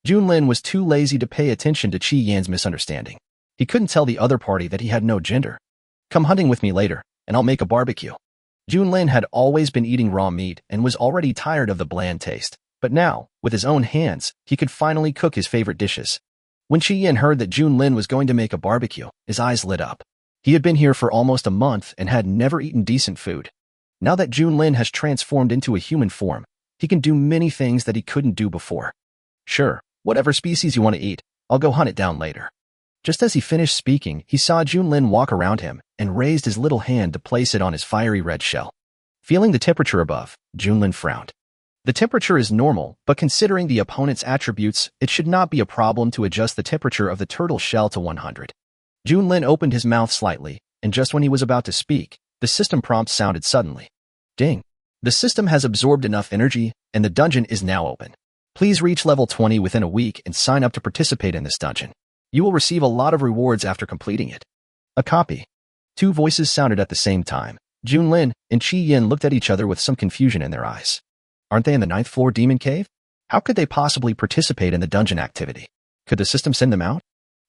Junlin was too lazy to pay attention to Yin's misunderstanding. He couldn't tell the other party that he had no gender. Come hunting with me later, and I'll make a barbecue. Junlin had always been eating raw meat and was already tired of the bland taste, but now, with his own hands, he could finally cook his favorite dishes. When Yin heard that Junlin was going to make a barbecue, his eyes lit up. He had been here for almost a month and had never eaten decent food. Now that Junlin has transformed into a human form, he can do many things that he couldn't do before. Sure, whatever species you want to eat, I'll go hunt it down later. Just as he finished speaking, he saw Junlin walk around him and raised his little hand to place it on his fiery red shell. Feeling the temperature above, Junlin frowned. The temperature is normal, but considering the opponent's attributes, it should not be a problem to adjust the temperature of the turtle shell to 100. Junlin opened his mouth slightly, and just when he was about to speak, the system prompt sounded suddenly. Ding. The system has absorbed enough energy, and the dungeon is now open. Please reach level 20 within a week and sign up to participate in this dungeon. You will receive a lot of rewards after completing it. A copy. Two voices sounded at the same time. Junlin and Qi Yin looked at each other with some confusion in their eyes. Aren't they in the 9th floor demon cave? How could they possibly participate in the dungeon activity? Could the system send them out?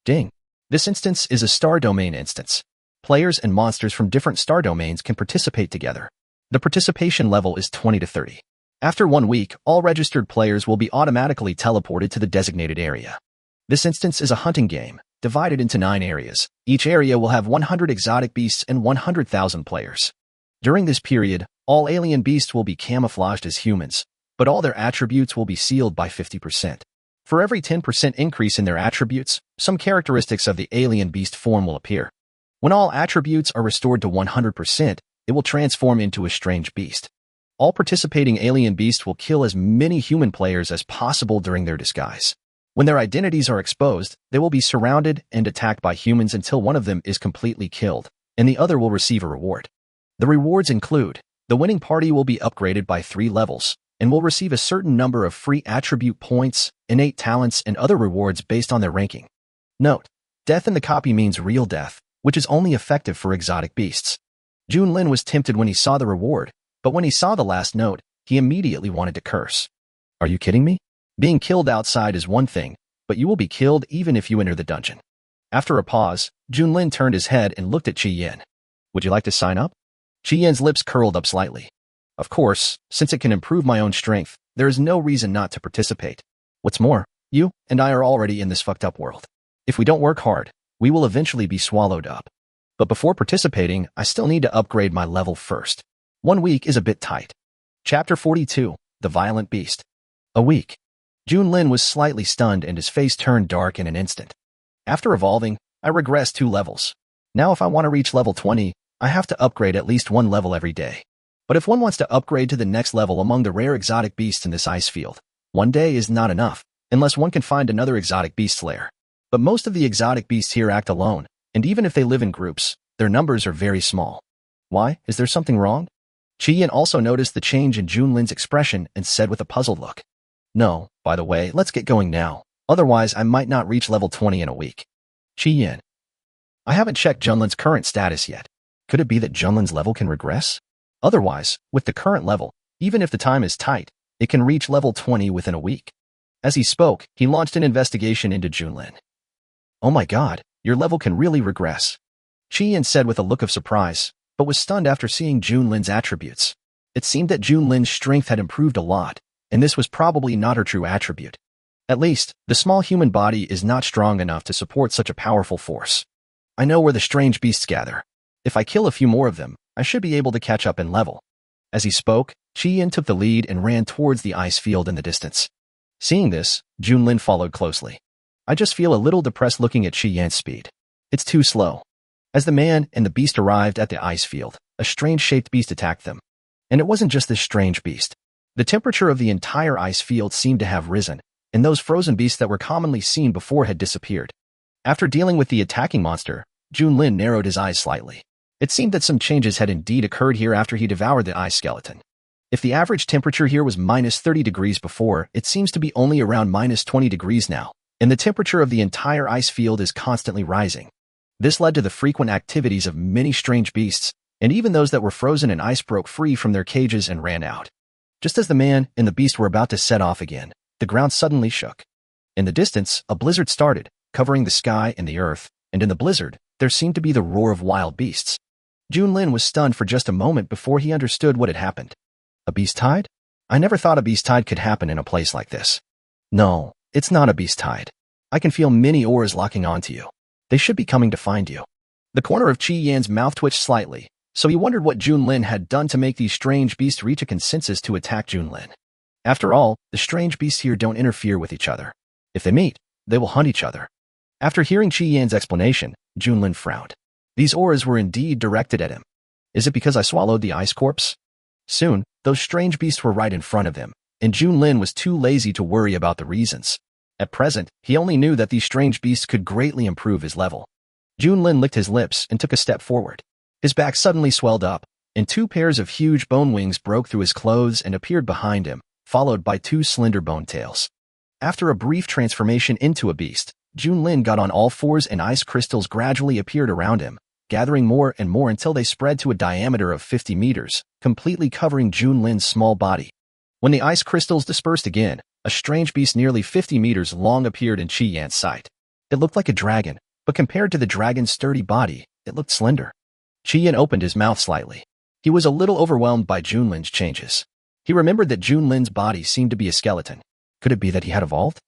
Ding. This instance is a star domain instance. Players and monsters from different star domains can participate together. The participation level is 20 to 30. After 1 week, all registered players will be automatically teleported to the designated area. This instance is a hunting game, divided into 9 areas. Each area will have 100 exotic beasts and 100,000 players. During this period, all alien beasts will be camouflaged as humans, but all their attributes will be sealed by 50%. For every 10% increase in their attributes, some characteristics of the alien beast form will appear. When all attributes are restored to 100%, it will transform into a strange beast. All participating alien beasts will kill as many human players as possible during their disguise. When their identities are exposed, they will be surrounded and attacked by humans until one of them is completely killed, and the other will receive a reward. The rewards include, the winning party will be upgraded by 3 levels, and will receive a certain number of free attribute points, innate talents, and other rewards based on their ranking. Note: death in the copy means real death, which is only effective for exotic beasts. Junlin was tempted when he saw the reward, but when he saw the last note, he immediately wanted to curse. Are you kidding me? Being killed outside is one thing, but you will be killed even if you enter the dungeon. After a pause, Junlin turned his head and looked at Qi Yin. Would you like to sign up? Qi Yin's lips curled up slightly. Of course, since it can improve my own strength, there is no reason not to participate. What's more, you and I are already in this fucked up world. If we don't work hard, we will eventually be swallowed up. But before participating, I still need to upgrade my level first. 1 week is a bit tight. Chapter 42, The Violent Beast. A week. Junlin was slightly stunned and his face turned dark in an instant. After evolving, I regressed 2 levels. Now if I want to reach level 20, I have to upgrade at least 1 level every day. But if one wants to upgrade to the next level among the rare exotic beasts in this ice field, 1 day is not enough, unless one can find another exotic beast lair. But most of the exotic beasts here act alone, and even if they live in groups, their numbers are very small. Why? Is there something wrong? Qi Yin also noticed the change in Junlin's expression and said with a puzzled look. No, by the way, let's get going now. Otherwise, I might not reach level 20 in a week. Qi Yin. I haven't checked Junlin's current status yet. Could it be that Junlin's level can regress? Otherwise, with the current level, even if the time is tight, it can reach level 20 within a week. As he spoke, he launched an investigation into Junlin. Oh my god, your level can really regress. Qi Yin said with a look of surprise, but was stunned after seeing Junlin's attributes. It seemed that Junlin's strength had improved a lot, and this was probably not her true attribute. At least, the small human body is not strong enough to support such a powerful force. I know where the strange beasts gather. If I kill a few more of them, I should be able to catch up in level. As he spoke, Qi Yin took the lead and ran towards the ice field in the distance. Seeing this, Junlin followed closely. I just feel a little depressed looking at Qi Yin's speed. It's too slow. As the man and the beast arrived at the ice field, a strange-shaped beast attacked them. And it wasn't just this strange beast. The temperature of the entire ice field seemed to have risen, and those frozen beasts that were commonly seen before had disappeared. After dealing with the attacking monster, Junlin narrowed his eyes slightly. It seemed that some changes had indeed occurred here after he devoured the ice skeleton. If the average temperature here was minus 30 degrees before, it seems to be only around minus 20 degrees now, and the temperature of the entire ice field is constantly rising. This led to the frequent activities of many strange beasts, and even those that were frozen in ice broke free from their cages and ran out. Just as the man and the beast were about to set off again, the ground suddenly shook. In the distance, a blizzard started, covering the sky and the earth, and in the blizzard, there seemed to be the roar of wild beasts. Junlin was stunned for just a moment before he understood what had happened. A beast tide? I never thought a beast tide could happen in a place like this. No, it's not a beast tide. I can feel many auras locking onto you. They should be coming to find you. The corner of Qi Yin's mouth twitched slightly, so he wondered what Junlin had done to make these strange beasts reach a consensus to attack Junlin. After all, the strange beasts here don't interfere with each other. If they meet, they will hunt each other. After hearing Qi Yin's explanation, Junlin frowned. These auras were indeed directed at him. Is it because I swallowed the ice corpse? Soon, those strange beasts were right in front of him, and Junlin was too lazy to worry about the reasons. At present, he only knew that these strange beasts could greatly improve his level. Junlin licked his lips and took a step forward. His back suddenly swelled up, and two pairs of huge bone wings broke through his clothes and appeared behind him, followed by two slender bone tails. After a brief transformation into a beast, Junlin got on all fours and ice crystals gradually appeared around him, gathering more and more until they spread to a diameter of 50 meters, completely covering Junlin's small body. When the ice crystals dispersed again, a strange beast nearly 50 meters long appeared in Qi Yan's sight. It looked like a dragon, but compared to the dragon's sturdy body, it looked slender. Qi Yan opened his mouth slightly. He was a little overwhelmed by Junlin's changes. He remembered that Junlin's body seemed to be a skeleton. Could it be that he had evolved?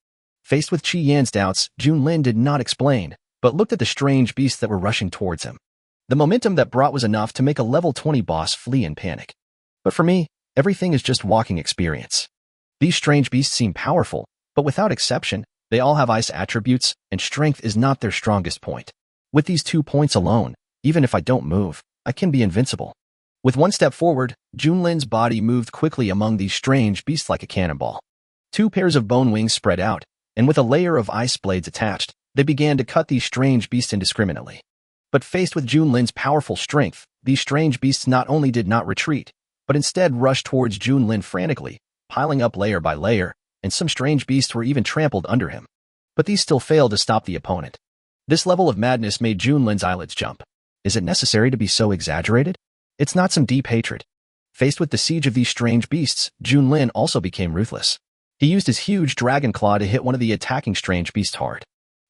Faced with Qi Yan's doubts, Junlin did not explain, but looked at the strange beasts that were rushing towards him. The momentum that brought was enough to make a level 20 boss flee in panic. But for me, everything is just walking experience. These strange beasts seem powerful, but without exception, they all have ice attributes, and strength is not their strongest point. With these 2 points alone, even if I don't move, I can be invincible. With one step forward, Junlin's body moved quickly among these strange beasts like a cannonball. 2 pairs of bone wings spread out, and with a layer of ice blades attached, they began to cut these strange beasts indiscriminately. But faced with Junlin's powerful strength, these strange beasts not only did not retreat, but instead rushed towards Junlin frantically, piling up layer by layer, and some strange beasts were even trampled under him. But these still failed to stop the opponent. This level of madness made Junlin's eyelids jump. Is it necessary to be so exaggerated? It's not some deep hatred. Faced with the siege of these strange beasts, Junlin also became ruthless. He used his huge dragon claw to hit one of the attacking strange beasts hard.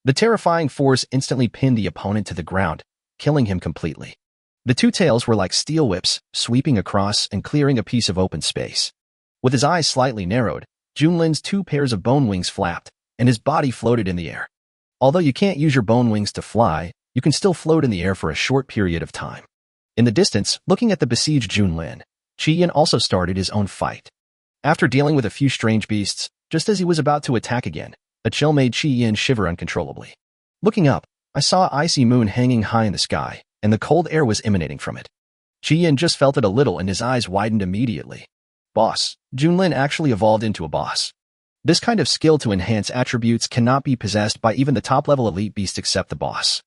The terrifying force instantly pinned the opponent to the ground, killing him completely. The 2 tails were like steel whips, sweeping across and clearing a piece of open space. With his eyes slightly narrowed, Junlin's 2 pairs of bone wings flapped, and his body floated in the air. Although you can't use your bone wings to fly, you can still float in the air for a short period of time. In the distance, looking at the besieged Junlin, Qi Yan also started his own fight. After dealing with a few strange beasts, just as he was about to attack again, a chill made Qi Yan shiver uncontrollably. Looking up, I saw an icy moon hanging high in the sky, and the cold air was emanating from it. Qi Yan just felt it a little and his eyes widened immediately. Boss. Junlin actually evolved into a boss. This kind of skill to enhance attributes cannot be possessed by even the top-level elite beasts except the boss.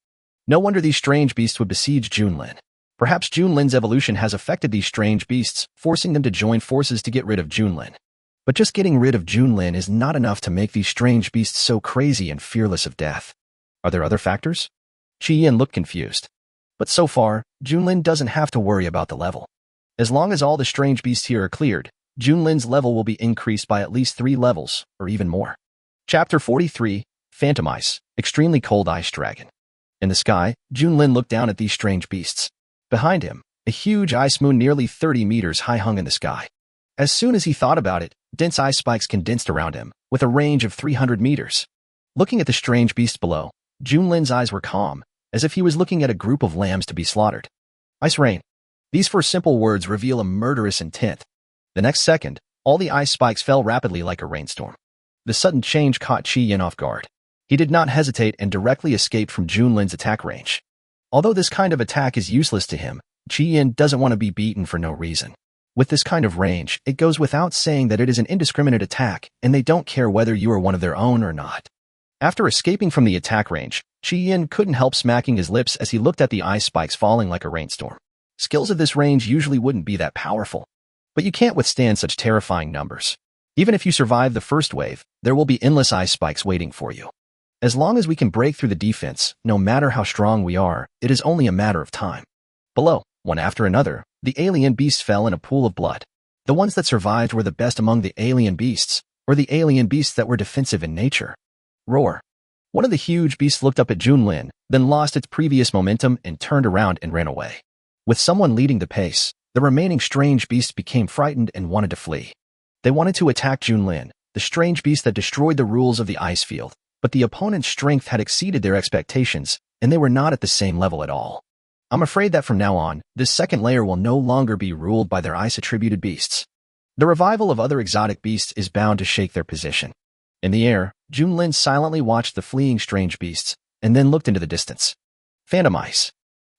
No wonder these strange beasts would besiege Junlin. Perhaps Junlin's evolution has affected these strange beasts, forcing them to join forces to get rid of Junlin. But just getting rid of Junlin is not enough to make these strange beasts so crazy and fearless of death. Are there other factors? Qi Yan looked confused. But so far, Junlin doesn't have to worry about the level. As long as all the strange beasts here are cleared, Junlin's level will be increased by at least 3 levels, or even more. Chapter 43, Phantom Ice, Extremely Cold Ice Dragon. In the sky, Junlin looked down at these strange beasts. Behind him, a huge ice moon nearly 30 meters high hung in the sky. As soon as he thought about it, dense ice spikes condensed around him, with a range of 300 meters. Looking at the strange beast below, Junlin's eyes were calm, as if he was looking at a group of lambs to be slaughtered. Ice rain. These 4 simple words reveal a murderous intent. The next second, all the ice spikes fell rapidly like a rainstorm. The sudden change caught Qi Yan off guard. He did not hesitate and directly escaped from Junlin's attack range. Although this kind of attack is useless to him, Qi Yan doesn't want to be beaten for no reason. With this kind of range, it goes without saying that it is an indiscriminate attack, and they don't care whether you are one of their own or not. After escaping from the attack range, Qi Yan couldn't help smacking his lips as he looked at the ice spikes falling like a rainstorm. Skills of this range usually wouldn't be that powerful. But you can't withstand such terrifying numbers. Even if you survive the first wave, there will be endless ice spikes waiting for you. As long as we can break through the defense, no matter how strong we are, it is only a matter of time. Below, one after another, the alien beasts fell in a pool of blood. The ones that survived were the best among the alien beasts, or the alien beasts that were defensive in nature. Roar. One of the huge beasts looked up at Junlin, then lost its previous momentum and turned around and ran away. With someone leading the pace, the remaining strange beasts became frightened and wanted to flee. They wanted to attack Junlin, the strange beast that destroyed the rules of the ice field, but the opponent's strength had exceeded their expectations, and they were not at the same level at all. I'm afraid that from now on, this second layer will no longer be ruled by their ice-attributed beasts. The revival of other exotic beasts is bound to shake their position. In the air, Junlin silently watched the fleeing strange beasts, and then looked into the distance. Phantom Ice.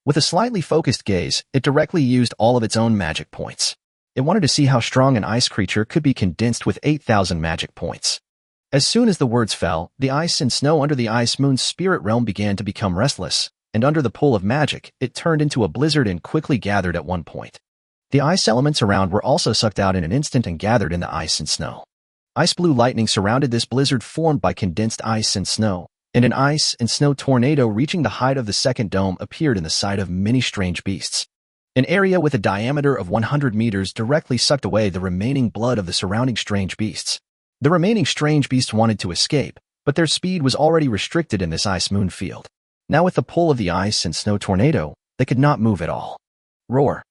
With a slightly focused gaze, it directly used all of its own magic points. It wanted to see how strong an ice creature could be condensed with 8,000 magic points. As soon as the words fell, the ice and snow under the ice moon's spirit realm began to become restless, and under the pull of magic, it turned into a blizzard and quickly gathered at one point. The ice elements around were also sucked out in an instant and gathered in the ice and snow. Ice blue lightning surrounded this blizzard formed by condensed ice and snow, and an ice and snow tornado reaching the height of the second dome appeared in the sight of many strange beasts. An area with a diameter of 100 meters directly sucked away the remaining blood of the surrounding strange beasts. The remaining strange beasts wanted to escape, but their speed was already restricted in this ice moon field. Now with the pull of the ice and snow tornado, they could not move at all. Roar.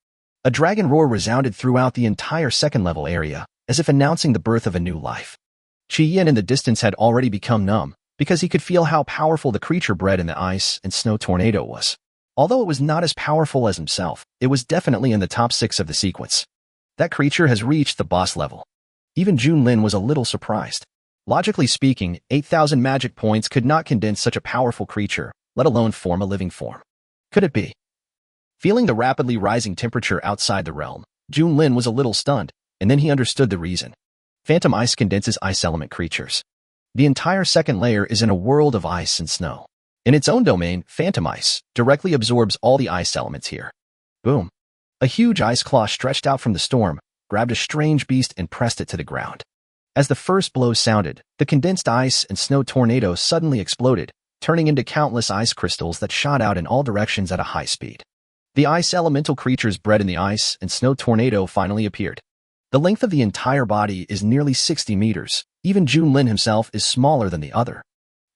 A dragon roar resounded throughout the entire second-level area, as if announcing the birth of a new life. Qi Yin in the distance had already become numb, because he could feel how powerful the creature bred in the ice and snow tornado was. Although it was not as powerful as himself, it was definitely in the top 6 of the sequence. That creature has reached the boss level. Even Junlin was a little surprised. Logically speaking, 8,000 magic points could not condense such a powerful creature, let alone form a living form. Could it be? Feeling the rapidly rising temperature outside the realm, Junlin was a little stunned, and then he understood the reason. Phantom ice condenses ice element creatures. The entire second layer is in a world of ice and snow. In its own domain, phantom ice directly absorbs all the ice elements here. Boom. A huge ice claw stretched out from the storm, grabbed a strange beast and pressed it to the ground. As the first blow sounded, the condensed ice and snow tornado suddenly exploded, turning into countless ice crystals that shot out in all directions at a high speed. The ice elemental creatures bred in the ice and snow tornado finally appeared. The length of the entire body is nearly 60 meters. Even Junlin himself is smaller than the other.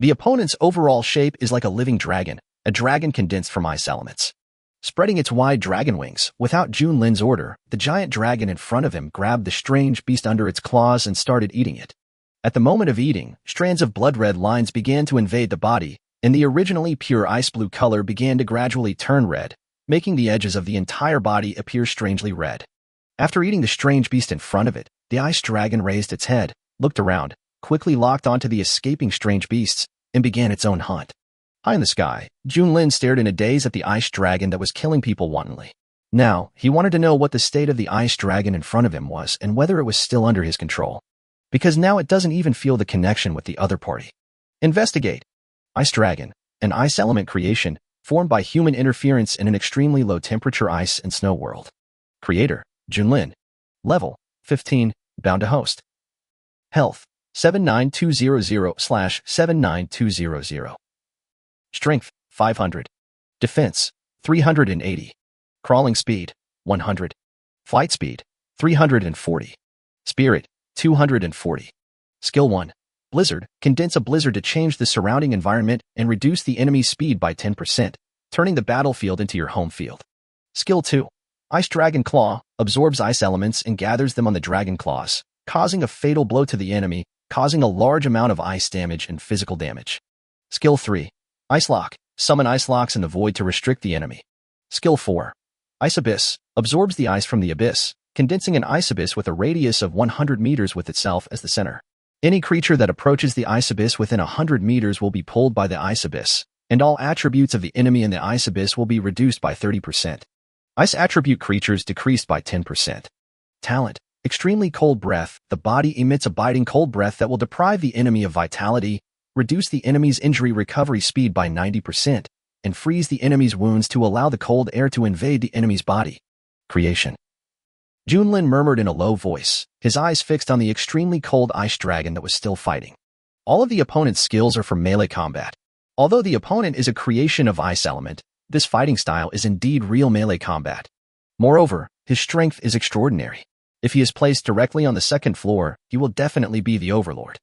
The opponent's overall shape is like a living dragon, a dragon condensed from ice elements. Spreading its wide dragon wings, without Junlin's order, the giant dragon in front of him grabbed the strange beast under its claws and started eating it. At the moment of eating, strands of blood-red lines began to invade the body, and the originally pure ice-blue color began to gradually turn red, making the edges of the entire body appear strangely red. After eating the strange beast in front of it, the ice dragon raised its head, looked around, quickly locked onto the escaping strange beasts, and began its own hunt. High in the sky, Junlin stared in a daze at the ice dragon that was killing people wantonly. Now, he wanted to know what the state of the ice dragon in front of him was and whether it was still under his control. Because now it doesn't even feel the connection with the other party. Investigate. Ice dragon, an ice element creation, formed by human interference in an extremely low-temperature ice and snow world. Creator, Junlin. Level, 15, bound to host. Health, 79200/79200. Strength, 500. Defense, 380. Crawling speed, 100. Flight speed, 340. Spirit, 240. Skill 1. Blizzard. Condense a blizzard to change the surrounding environment and reduce the enemy's speed by 10%, turning the battlefield into your home field. Skill 2. Ice Dragon Claw. Absorbs ice elements and gathers them on the dragon claws, causing a fatal blow to the enemy, causing a large amount of ice damage and physical damage. Skill 3. Ice Lock. Summon ice locks in the void to restrict the enemy. Skill 4. Ice Abyss. Absorbs the ice from the abyss, condensing an ice abyss with a radius of 100 meters with itself as the center. Any creature that approaches the ice abyss within 100 meters will be pulled by the ice abyss, and all attributes of the enemy in the ice abyss will be reduced by 30%. Ice attribute creatures decreased by 10%. Talent. Extremely cold breath. The body emits a biting cold breath that will deprive the enemy of vitality, reduce the enemy's injury recovery speed by 90%, and freeze the enemy's wounds to allow the cold air to invade the enemy's body. Creation. Junlin murmured in a low voice, his eyes fixed on the extremely cold ice dragon that was still fighting. All of the opponent's skills are for melee combat. Although the opponent is a creation of ice element, this fighting style is indeed real melee combat. Moreover, his strength is extraordinary. If he is placed directly on the second floor, he will definitely be the overlord.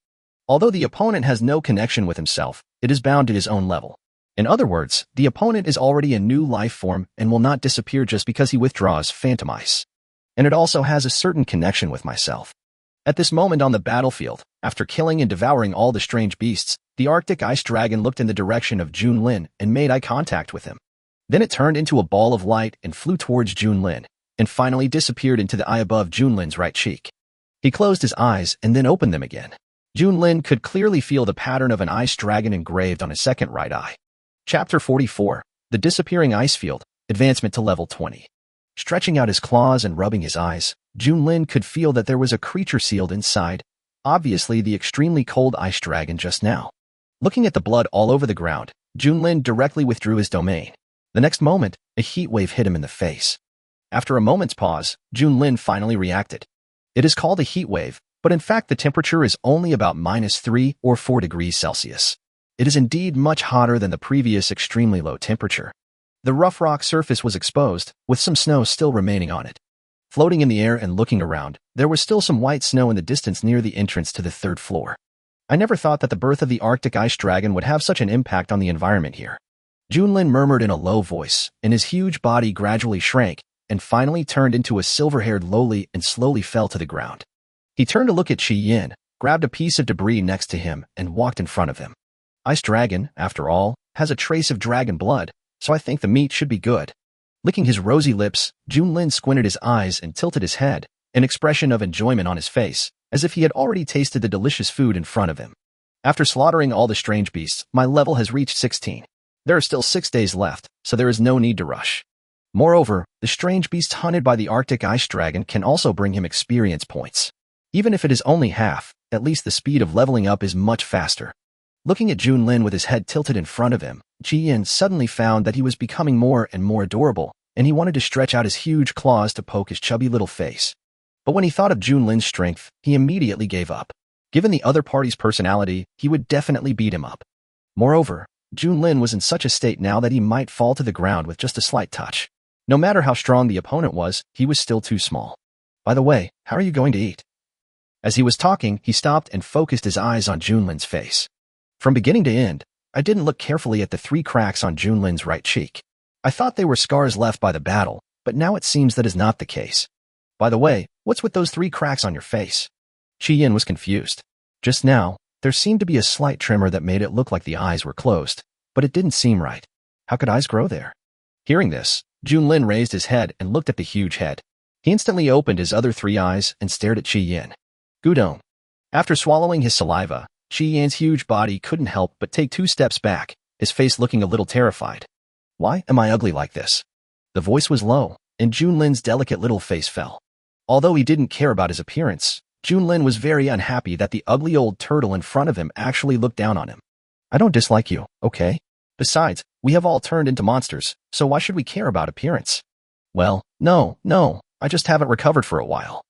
Although the opponent has no connection with himself, it is bound to his own level. In other words, the opponent is already a new life form and will not disappear just because he withdraws Phantom Ice. And it also has a certain connection with myself. At this moment on the battlefield, after killing and devouring all the strange beasts, the Arctic Ice Dragon looked in the direction of Junlin and made eye contact with him. Then it turned into a ball of light and flew towards Junlin, and finally disappeared into the eye above Junlin's right cheek. He closed his eyes and then opened them again. Junlin could clearly feel the pattern of an ice dragon engraved on his second right eye. Chapter 44, The Disappearing Ice Field, Advancement to Level 20. Stretching out his claws and rubbing his eyes, Junlin could feel that there was a creature sealed inside, obviously the extremely cold ice dragon just now. Looking at the blood all over the ground, Junlin directly withdrew his domain. The next moment, a heat wave hit him in the face. After a moment's pause, Junlin finally reacted. It is called a heat wave, but in fact the temperature is only about -3 or 4 degrees Celsius. It is indeed much hotter than the previous extremely low temperature. The rough rock surface was exposed, with some snow still remaining on it. Floating in the air and looking around, there was still some white snow in the distance near the entrance to the 3rd floor. I never thought that the birth of the Arctic ice dragon would have such an impact on the environment here. Junlin murmured in a low voice, and his huge body gradually shrank and finally turned into a silver-haired loli and slowly fell to the ground. He turned to look at Qi Yin, grabbed a piece of debris next to him, and walked in front of him. Ice dragon, after all, has a trace of dragon blood, so I think the meat should be good. Licking his rosy lips, Junlin squinted his eyes and tilted his head, an expression of enjoyment on his face, as if he had already tasted the delicious food in front of him. After slaughtering all the strange beasts, my level has reached 16. There are still 6 days left, so there is no need to rush. Moreover, the strange beasts hunted by the Arctic ice dragon can also bring him experience points. Even if it is only half, at least the speed of leveling up is much faster. Looking at Junlin with his head tilted in front of him, Qi Yin suddenly found that he was becoming more and more adorable, and he wanted to stretch out his huge claws to poke his chubby little face. But when he thought of Junlin's strength, he immediately gave up. Given the other party's personality, he would definitely beat him up. Moreover, Junlin was in such a state now that he might fall to the ground with just a slight touch. No matter how strong the opponent was, he was still too small. By the way, how are you going to eat? As he was talking, he stopped and focused his eyes on Junlin's face. From beginning to end, I didn't look carefully at the 3 cracks on Junlin's right cheek. I thought they were scars left by the battle, but now it seems that is not the case. By the way, what's with those 3 cracks on your face? Qi Yin was confused. Just now, there seemed to be a slight tremor that made it look like the eyes were closed, but it didn't seem right. How could eyes grow there? Hearing this, Junlin raised his head and looked at the huge head. He instantly opened his other 3 eyes and stared at Qi Yin. Gudong. After swallowing his saliva, Qi Yin's huge body couldn't help but take 2 steps back, his face looking a little terrified. Why am I ugly like this? The voice was low, and Junlin's delicate little face fell. Although he didn't care about his appearance, Junlin was very unhappy that the ugly old turtle in front of him actually looked down on him. I don't dislike you, okay? Besides, we have all turned into monsters, so why should we care about appearance? Well, no, I just haven't recovered for a while.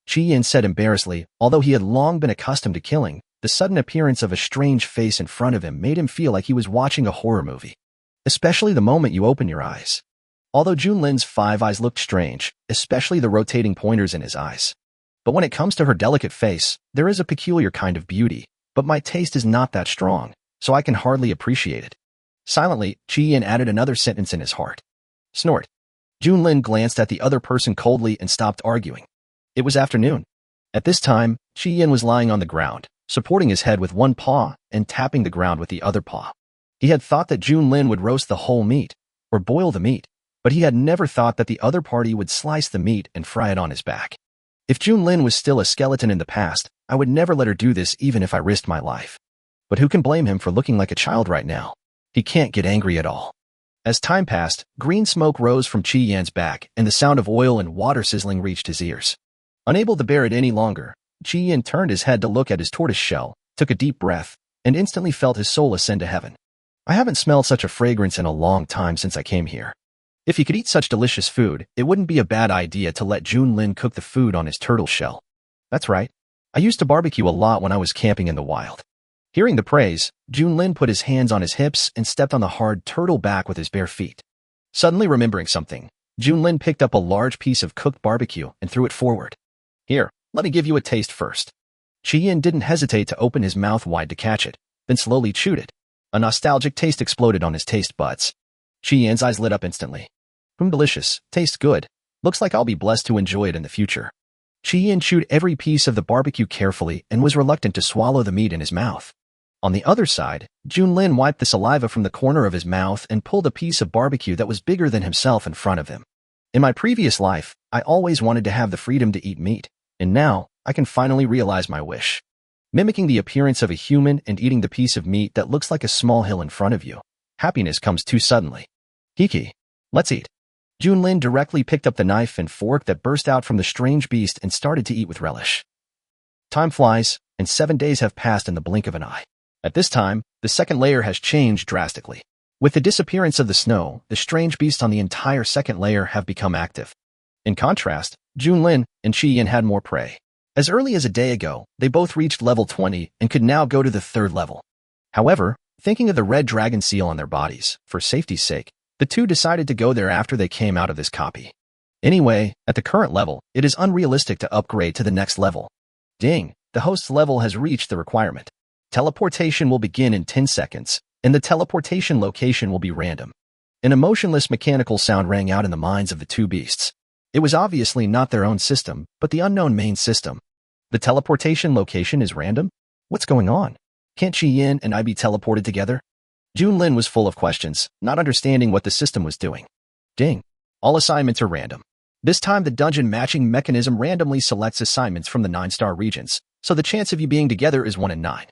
Qi Yin said embarrassedly, although he had long been accustomed to killing, the sudden appearance of a strange face in front of him made him feel like he was watching a horror movie. Especially the moment you open your eyes. Although Junlin's 5 eyes looked strange, especially the rotating pointers in his eyes. But when it comes to her delicate face, there is a peculiar kind of beauty, but my taste is not that strong, so I can hardly appreciate it. Silently, Qi Yin added another sentence in his heart. Snort. Junlin glanced at the other person coldly and stopped arguing. It was afternoon. At this time, Qi Yin was lying on the ground, supporting his head with one paw and tapping the ground with the other paw. He had thought that Junlin would roast the whole meat, or boil the meat, but he had never thought that the other party would slice the meat and fry it on his back. If Junlin was still a skeleton in the past, I would never let her do this even if I risked my life. But who can blame him for looking like a child right now? He can't get angry at all. As time passed, green smoke rose from Qi Yin's back, and the sound of oil and water sizzling reached his ears. Unable to bear it any longer, Qi Yin turned his head to look at his tortoise shell, took a deep breath, and instantly felt his soul ascend to heaven. I haven't smelled such a fragrance in a long time since I came here. If he could eat such delicious food, it wouldn't be a bad idea to let Junlin cook the food on his turtle shell. That's right. I used to barbecue a lot when I was camping in the wild. Hearing the praise, Junlin put his hands on his hips and stepped on the hard turtle back with his bare feet. Suddenly remembering something, Junlin picked up a large piece of cooked barbecue and threw it forward. Here, let me give you a taste first. Qi Yin didn't hesitate to open his mouth wide to catch it, then slowly chewed it. A nostalgic taste exploded on his taste buds. Qi Yin's eyes lit up instantly. Delicious, tastes good. Looks like I'll be blessed to enjoy it in the future. Qi Yin chewed every piece of the barbecue carefully and was reluctant to swallow the meat in his mouth. On the other side, Junlin wiped the saliva from the corner of his mouth and pulled a piece of barbecue that was bigger than himself in front of him. In my previous life, I always wanted to have the freedom to eat meat, and now I can finally realize my wish. Mimicking the appearance of a human and eating the piece of meat that looks like a small hill in front of you. Happiness comes too suddenly. Kiki, let's eat. Junlin directly picked up the knife and fork that burst out from the strange beast and started to eat with relish. Time flies, and 7 days have passed in the blink of an eye. At this time, the second layer has changed drastically. With the disappearance of the snow, the strange beasts on the entire second layer have become active. In contrast, Junlin and Qiyin had more prey. As early as a day ago, they both reached level 20 and could now go to the third level. However, thinking of the red dragon seal on their bodies, for safety's sake, the two decided to go there after they came out of this copy. Anyway, at the current level, it is unrealistic to upgrade to the next level. Ding, the host's level has reached the requirement. Teleportation will begin in 10 seconds, and the teleportation location will be random. An emotionless mechanical sound rang out in the minds of the two beasts. It was obviously not their own system, but the unknown main system. The teleportation location is random? What's going on? Can't Qiyin and I be teleported together? Junlin was full of questions, not understanding what the system was doing. Ding. All assignments are random. This time the dungeon matching mechanism randomly selects assignments from the 9-star regions, so the chance of you being together is 1 in 9.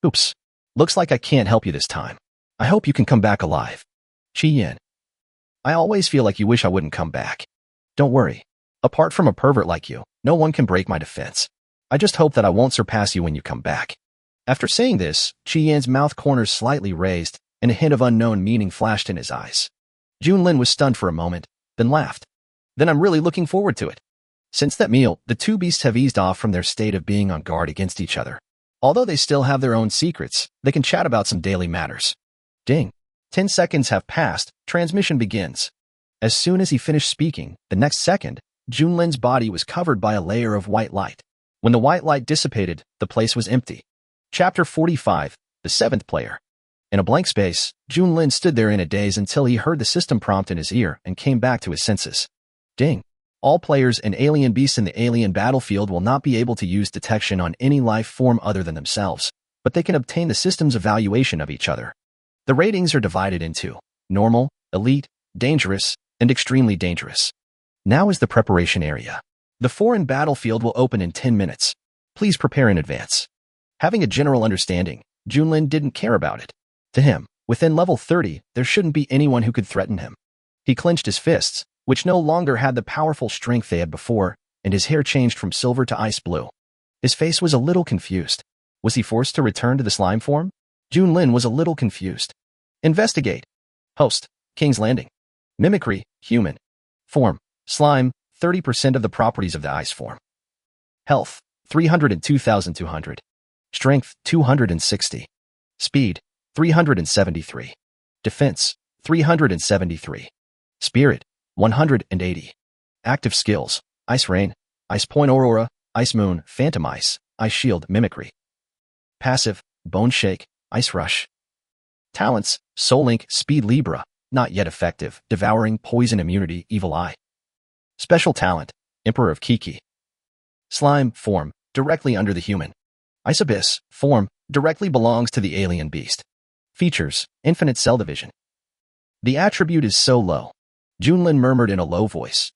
Oops. Looks like I can't help you this time. I hope you can come back alive. Qiyin. I always feel like you wish I wouldn't come back. Don't worry. Apart from a pervert like you, no one can break my defense. I just hope that I won't surpass you when you come back. After saying this, Qiyin's mouth corners slightly raised, and a hint of unknown meaning flashed in his eyes. Junlin was stunned for a moment, then laughed. Then I'm really looking forward to it. Since that meal, the two beasts have eased off from their state of being on guard against each other. Although they still have their own secrets, they can chat about some daily matters. Ding. 10 seconds have passed, transmission begins. As soon as he finished speaking, the next second, Junlin's body was covered by a layer of white light. When the white light dissipated, the place was empty. Chapter 45, The Seventh Player. In a blank space, Junlin stood there in a daze until he heard the system prompt in his ear and came back to his senses. Ding. All players and alien beasts in the alien battlefield will not be able to use detection on any life form other than themselves, but they can obtain the system's evaluation of each other. The ratings are divided into normal, elite, dangerous, and extremely dangerous. Now is the preparation area. The foreign battlefield will open in 10 minutes. Please prepare in advance. Having a general understanding, Junlin didn't care about it. To him, within level 30, there shouldn't be anyone who could threaten him. He clenched his fists, which no longer had the powerful strength they had before, and his hair changed from silver to ice blue. His face was a little confused. Was he forced to return to the slime form? Junlin was a little confused. Investigate. Host, King's Landing. Mimicry, human. Form, slime, 30% of the properties of the ice form. Health, 302,200. Strength, 260. Speed, 373. Defense, 373. Spirit, 180. Active skills, Ice Rain, Ice Point Aurora, Ice Moon, Phantom Ice, Ice Shield, Mimicry. Passive, Bone Shake, Ice Rush. Talents, Soul Link, Speed Libra, not yet effective, Devouring, Poison Immunity, Evil Eye. Special Talent, Emperor of Kiki. Slime, form, directly under the human. Ice Abyss, form, directly belongs to the alien beast. Features, Infinite Cell Division. The attribute is so low. Junlin murmured in a low voice.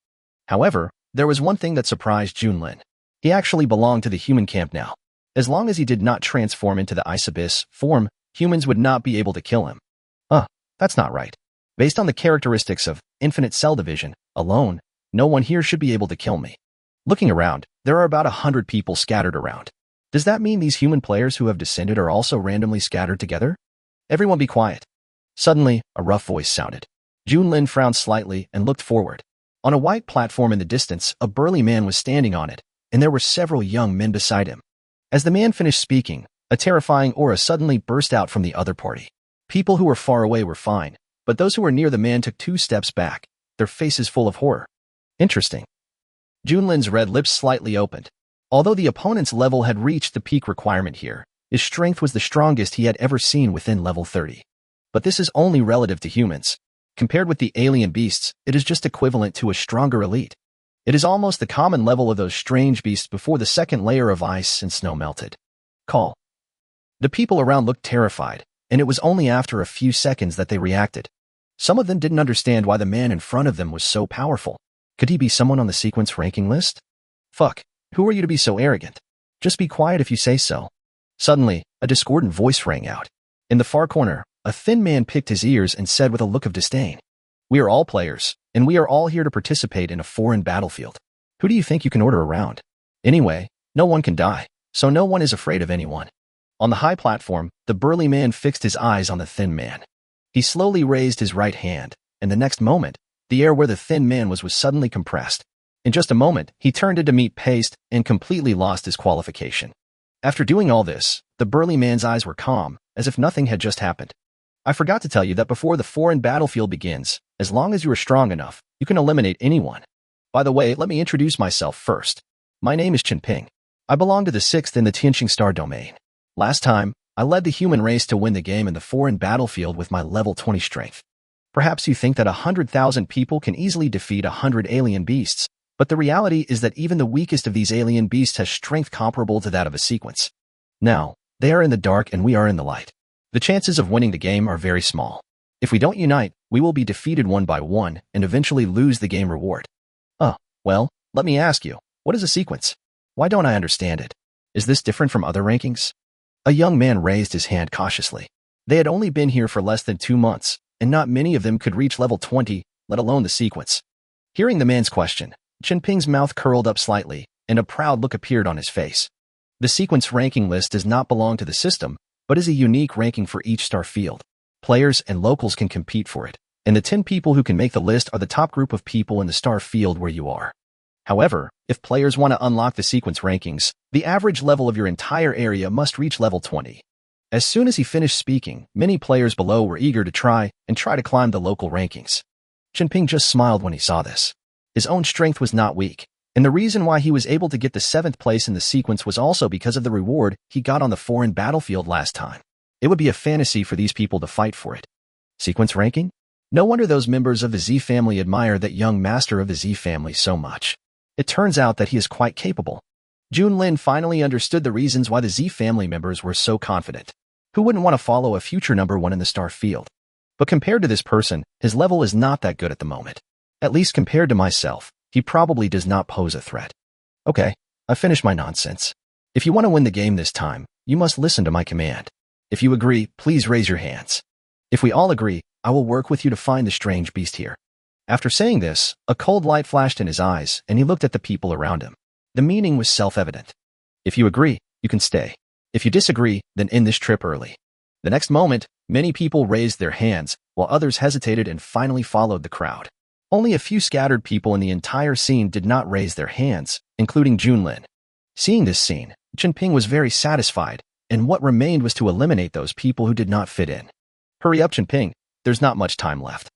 However, there was one thing that surprised Junlin. He actually belonged to the human camp now. As long as he did not transform into the Ice Abyss form, humans would not be able to kill him. That's not right. Based on the characteristics of Infinite Cell Division alone, no one here should be able to kill me. Looking around, there are about 100 people scattered around. Does that mean these human players who have descended are also randomly scattered together? Everyone be quiet. Suddenly, a rough voice sounded. Junlin frowned slightly and looked forward. On a white platform in the distance, a burly man was standing on it, and there were several young men beside him. As the man finished speaking, a terrifying aura suddenly burst out from the other party. People who were far away were fine, but those who were near the man took 2 steps back, their faces full of horror. Interesting. Junlin's red lips slightly opened. Although the opponent's level had reached the peak requirement here, his strength was the strongest he had ever seen within level 30. But this is only relative to humans. Compared with the alien beasts, it is just equivalent to a stronger elite. It is almost the common level of those strange beasts before the second layer of ice and snow melted. Call. The people around looked terrified, and it was only after a few seconds that they reacted. Some of them didn't understand why the man in front of them was so powerful. Could he be someone on the sequence ranking list? Fuck, who are you to be so arrogant? Just be quiet if you say so. Suddenly, a discordant voice rang out. In the far corner, a thin man picked his ears and said with a look of disdain, "We are all players, and we are all here to participate in a foreign battlefield. Who do you think you can order around? Anyway, no one can die, so no one is afraid of anyone." On the high platform, the burly man fixed his eyes on the thin man. He slowly raised his right hand, and the next moment, the air where the thin man was suddenly compressed. In just a moment, he turned into meat paste and completely lost his qualification. After doing all this, the burly man's eyes were calm, as if nothing had just happened. I forgot to tell you that before the foreign battlefield begins, as long as you are strong enough, you can eliminate anyone. By the way, let me introduce myself first. My name is Junping. I belong to the 6th in the Tianqing Star domain. Last time, I led the human race to win the game in the foreign battlefield with my level 20 strength. Perhaps you think that 100,000 people can easily defeat 100 alien beasts, but the reality is that even the weakest of these alien beasts has strength comparable to that of a sequence. Now, they are in the dark and we are in the light. The chances of winning the game are very small. If we don't unite, we will be defeated one by one and eventually lose the game reward. Well, let me ask you, what is a sequence? Why don't I understand it? Is this different from other rankings? A young man raised his hand cautiously. They had only been here for less than 2 months, and not many of them could reach level 20, let alone the sequence. Hearing the man's question, Junping's mouth curled up slightly, and a proud look appeared on his face. The sequence ranking list does not belong to the system, but is a unique ranking for each star field. Players and locals can compete for it, and the 10 people who can make the list are the top group of people in the star field where you are. However, if players want to unlock the sequence rankings, the average level of your entire area must reach level 20. As soon as he finished speaking, many players below were eager to try to climb the local rankings. Junping just smiled when he saw this. His own strength was not weak, and the reason why he was able to get the 7th place in the sequence was also because of the reward he got on the foreign battlefield last time. It would be a fantasy for these people to fight for it. Sequence ranking? No wonder those members of the Z family admire that young master of the Z family so much. It turns out that he is quite capable. Junlin finally understood the reasons why the Z family members were so confident. Who wouldn't want to follow a future number 1 in the star field? But compared to this person, his level is not that good at the moment. At least compared to myself, he probably does not pose a threat. Okay, I've finished my nonsense. If you want to win the game this time, you must listen to my command. If you agree, please raise your hands. If we all agree, I will work with you to find the strange beast here. After saying this, a cold light flashed in his eyes, and he looked at the people around him. The meaning was self-evident. If you agree, you can stay. If you disagree, then end this trip early. The next moment, many people raised their hands, while others hesitated and finally followed the crowd. Only a few scattered people in the entire scene did not raise their hands, including Junlin. Seeing this scene, Junping was very satisfied, and what remained was to eliminate those people who did not fit in. Hurry up, Junping, there's not much time left.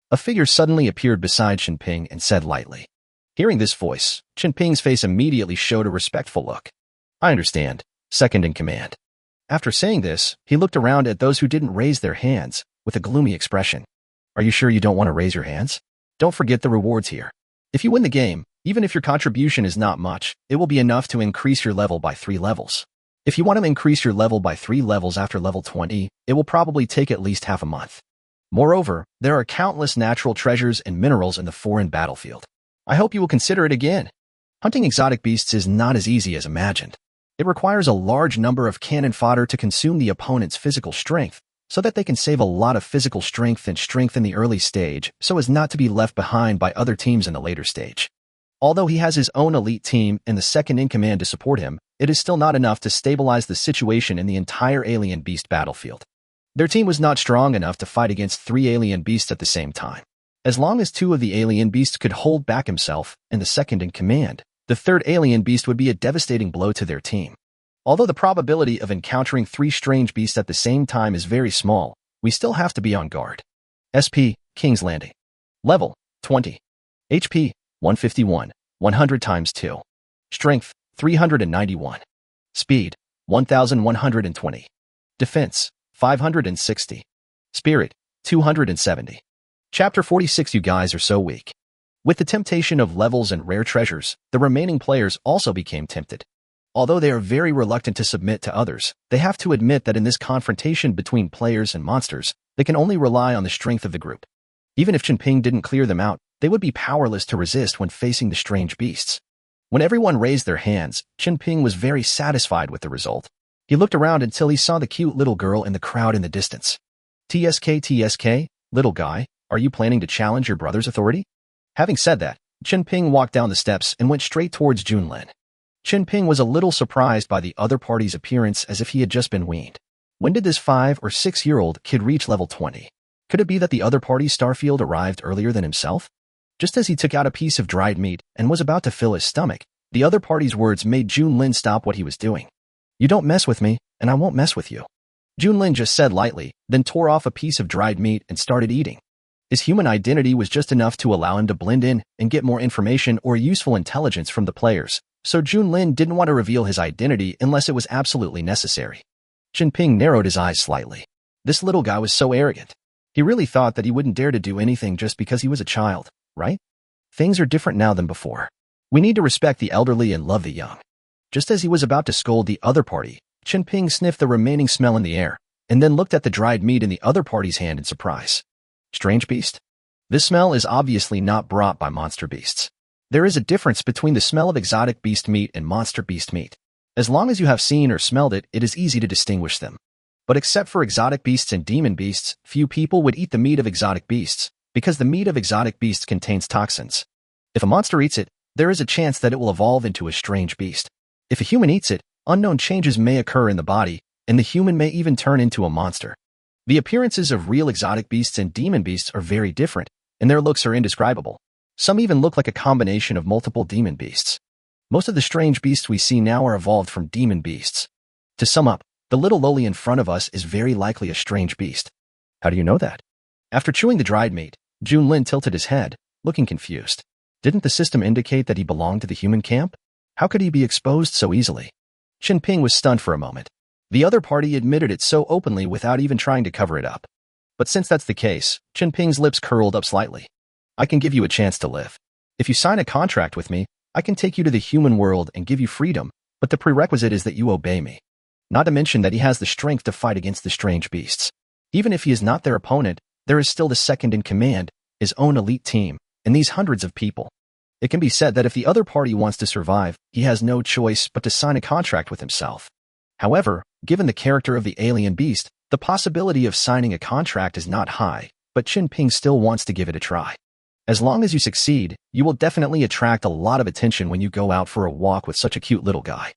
A figure suddenly appeared beside Junping and said lightly. Hearing this voice, Junping's face immediately showed a respectful look. I understand, second in command. After saying this, he looked around at those who didn't raise their hands, with a gloomy expression. Are you sure you don't want to raise your hands? Don't forget the rewards here. If you win the game, even if your contribution is not much, it will be enough to increase your level by 3 levels. If you want to increase your level by 3 levels after level 20, it will probably take at least half a month. Moreover, there are countless natural treasures and minerals in the foreign battlefield. I hope you will consider it again. Hunting exotic beasts is not as easy as imagined. It requires a large number of cannon fodder to consume the opponent's physical strength, so that they can save a lot of physical strength in the early stage so as not to be left behind by other teams in the later stage. Although he has his own elite team and the second in command to support him, it is still not enough to stabilize the situation in the entire alien beast battlefield. Their team was not strong enough to fight against 3 alien beasts at the same time. As long as 2 of the alien beasts could hold back himself and the second in command, the 3rd alien beast would be a devastating blow to their team. Although the probability of encountering 3 strange beasts at the same time is very small, we still have to be on guard. SP, King's Landing. Level, 20. HP, 151, 100 times 2. Strength, 391. Speed, 1120. Defense, 560. Spirit, 270. Chapter 46. You guys are so weak. With the temptation of levels and rare treasures, the remaining players also became tempted. Although they are very reluctant to submit to others, they have to admit that in this confrontation between players and monsters, they can only rely on the strength of the group. Even if Junping didn't clear them out, they would be powerless to resist when facing the strange beasts. When everyone raised their hands, Junping was very satisfied with the result. He looked around until he saw the cute little girl in the crowd in the distance. TSK, little guy, are you planning to challenge your brother's authority? Having said that, Junping walked down the steps and went straight towards Junlin. Junping was a little surprised by the other party's appearance as if he had just been weaned. When did this 5 or 6-year-old kid reach level 20? Could it be that the other party's starfield arrived earlier than himself? Just as he took out a piece of dried meat and was about to fill his stomach, the other party's words made Junlin stop what he was doing. You don't mess with me, and I won't mess with you. Junlin just said lightly, then tore off a piece of dried meat and started eating. His human identity was just enough to allow him to blend in and get more information or useful intelligence from the players, so Junlin didn't want to reveal his identity unless it was absolutely necessary. Jinping narrowed his eyes slightly. This little guy was so arrogant. He really thought that he wouldn't dare to do anything just because he was a child, right? Things are different now than before. We need to respect the elderly and love the young. Just as he was about to scold the other party, Jinping sniffed the remaining smell in the air, and then looked at the dried meat in the other party's hand in surprise. Strange beast? This smell is obviously not brought by monster beasts. There is a difference between the smell of exotic beast meat and monster beast meat. As long as you have seen or smelled it, it is easy to distinguish them. But except for exotic beasts and demon beasts, few people would eat the meat of exotic beasts, because the meat of exotic beasts contains toxins. If a monster eats it, there is a chance that it will evolve into a strange beast. If a human eats it, unknown changes may occur in the body, and the human may even turn into a monster. The appearances of real exotic beasts and demon beasts are very different, and their looks are indescribable. Some even look like a combination of multiple demon beasts. Most of the strange beasts we see now are evolved from demon beasts. To sum up, the little loli in front of us is very likely a strange beast. How do you know that? After chewing the dried meat, Junlin tilted his head, looking confused. Didn't the system indicate that he belonged to the human camp? How could he be exposed so easily? Jinping was stunned for a moment. The other party admitted it so openly without even trying to cover it up. But since that's the case, Jinping's lips curled up slightly. I can give you a chance to live. If you sign a contract with me, I can take you to the human world and give you freedom, but the prerequisite is that you obey me. Not to mention that he has the strength to fight against the strange beasts. Even if he is not their opponent, there is still the second in command, his own elite team, and these hundreds of people. It can be said that if the other party wants to survive, he has no choice but to sign a contract with himself. However, given the character of the alien beast, the possibility of signing a contract is not high, but Jinping still wants to give it a try. As long as you succeed, you will definitely attract a lot of attention when you go out for a walk with such a cute little guy.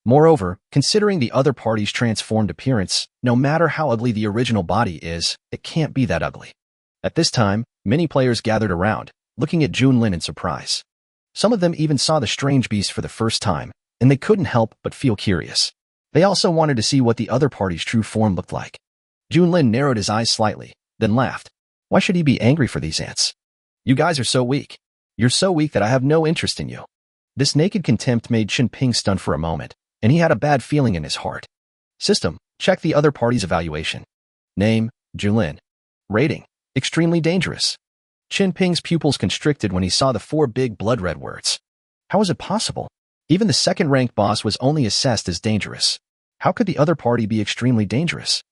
Moreover, considering the other party's transformed appearance, no matter how ugly the original body is, it can't be that ugly. At this time, many players gathered around, looking at Junlin in surprise. Some of them even saw the strange beast for the first time, and they couldn't help but feel curious. They also wanted to see what the other party's true form looked like. Junlin narrowed his eyes slightly, then laughed. Why should he be angry for these ants? You guys are so weak. You're so weak that I have no interest in you. This naked contempt made Jinping stunned for a moment, and he had a bad feeling in his heart. System, check the other party's evaluation. Name, Junlin. Rating, extremely dangerous. Jinping's pupils constricted when he saw the 4 big blood-red words. How is it possible? Even the second-ranked boss was only assessed as dangerous. How could the other party be extremely dangerous?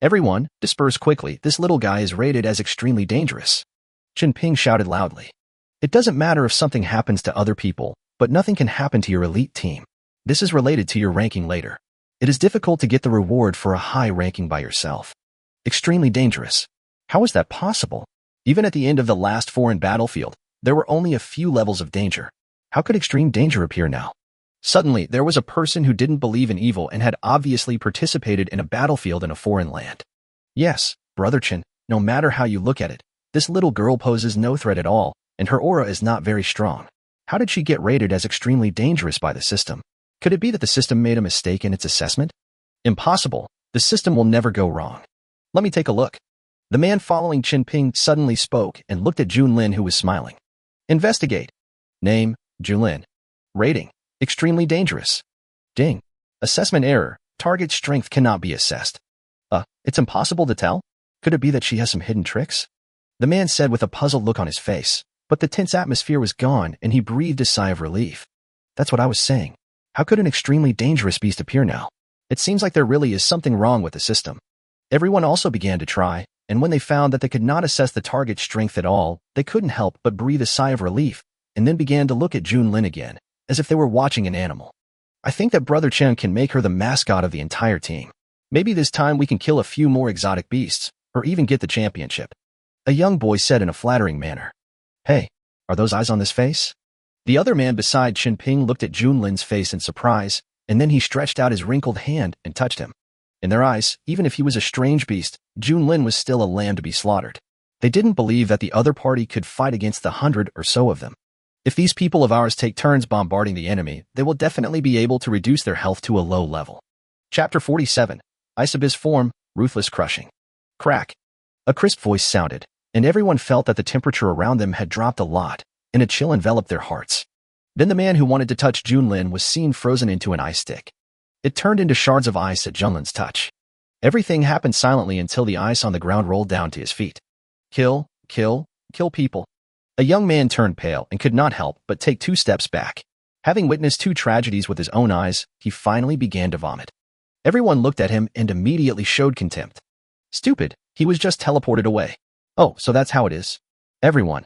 Everyone, disperse quickly. This little guy is rated as extremely dangerous. Jinping shouted loudly. It doesn't matter if something happens to other people, but nothing can happen to your elite team. This is related to your ranking later. It is difficult to get the reward for a high ranking by yourself. Extremely dangerous. How is that possible? Even at the end of the last foreign battlefield, there were only a few levels of danger. How could extreme danger appear now? Suddenly, there was a person who didn't believe in evil and had obviously participated in a battlefield in a foreign land. Yes, Brother Chen, no matter how you look at it, this little girl poses no threat at all, and her aura is not very strong. How did she get rated as extremely dangerous by the system? Could it be that the system made a mistake in its assessment? Impossible. The system will never go wrong. Let me take a look. The man following Jinping suddenly spoke and looked at Junlin, who was smiling. Investigate. Name, Junlin. Rating, extremely dangerous. Ding. Assessment error. Target strength cannot be assessed. It's impossible to tell? Could it be that she has some hidden tricks? The man said with a puzzled look on his face, but the tense atmosphere was gone and he breathed a sigh of relief. That's what I was saying. How could an extremely dangerous beast appear now? It seems like there really is something wrong with the system. Everyone also began to try, and when they found that they could not assess the target's strength at all, they couldn't help but breathe a sigh of relief, and then began to look at Junlin again, as if they were watching an animal. I think that Brother Chen can make her the mascot of the entire team. Maybe this time we can kill a few more exotic beasts, or even get the championship. A young boy said in a flattering manner. Hey, are those eyes on this face? The other man beside Jinping looked at Junlin's face in surprise, and then he stretched out his wrinkled hand and touched him. In their eyes, even if he was a strange beast, Junlin was still a lamb to be slaughtered. They didn't believe that the other party could fight against the 100 or so of them. If these people of ours take turns bombarding the enemy, they will definitely be able to reduce their health to a low level. Chapter 47. Ice Abyss Form, Ruthless Crushing. Crack. A crisp voice sounded, and everyone felt that the temperature around them had dropped a lot, and a chill enveloped their hearts. Then the man who wanted to touch Junlin was seen frozen into an ice stick. It turned into shards of ice at Junlin's touch. Everything happened silently until the ice on the ground rolled down to his feet. Kill, kill, kill people. A young man turned pale and could not help but take 2 steps back. Having witnessed 2 tragedies with his own eyes, he finally began to vomit. Everyone looked at him and immediately showed contempt. Stupid, he was just teleported away. Oh, so that's how it is. Everyone.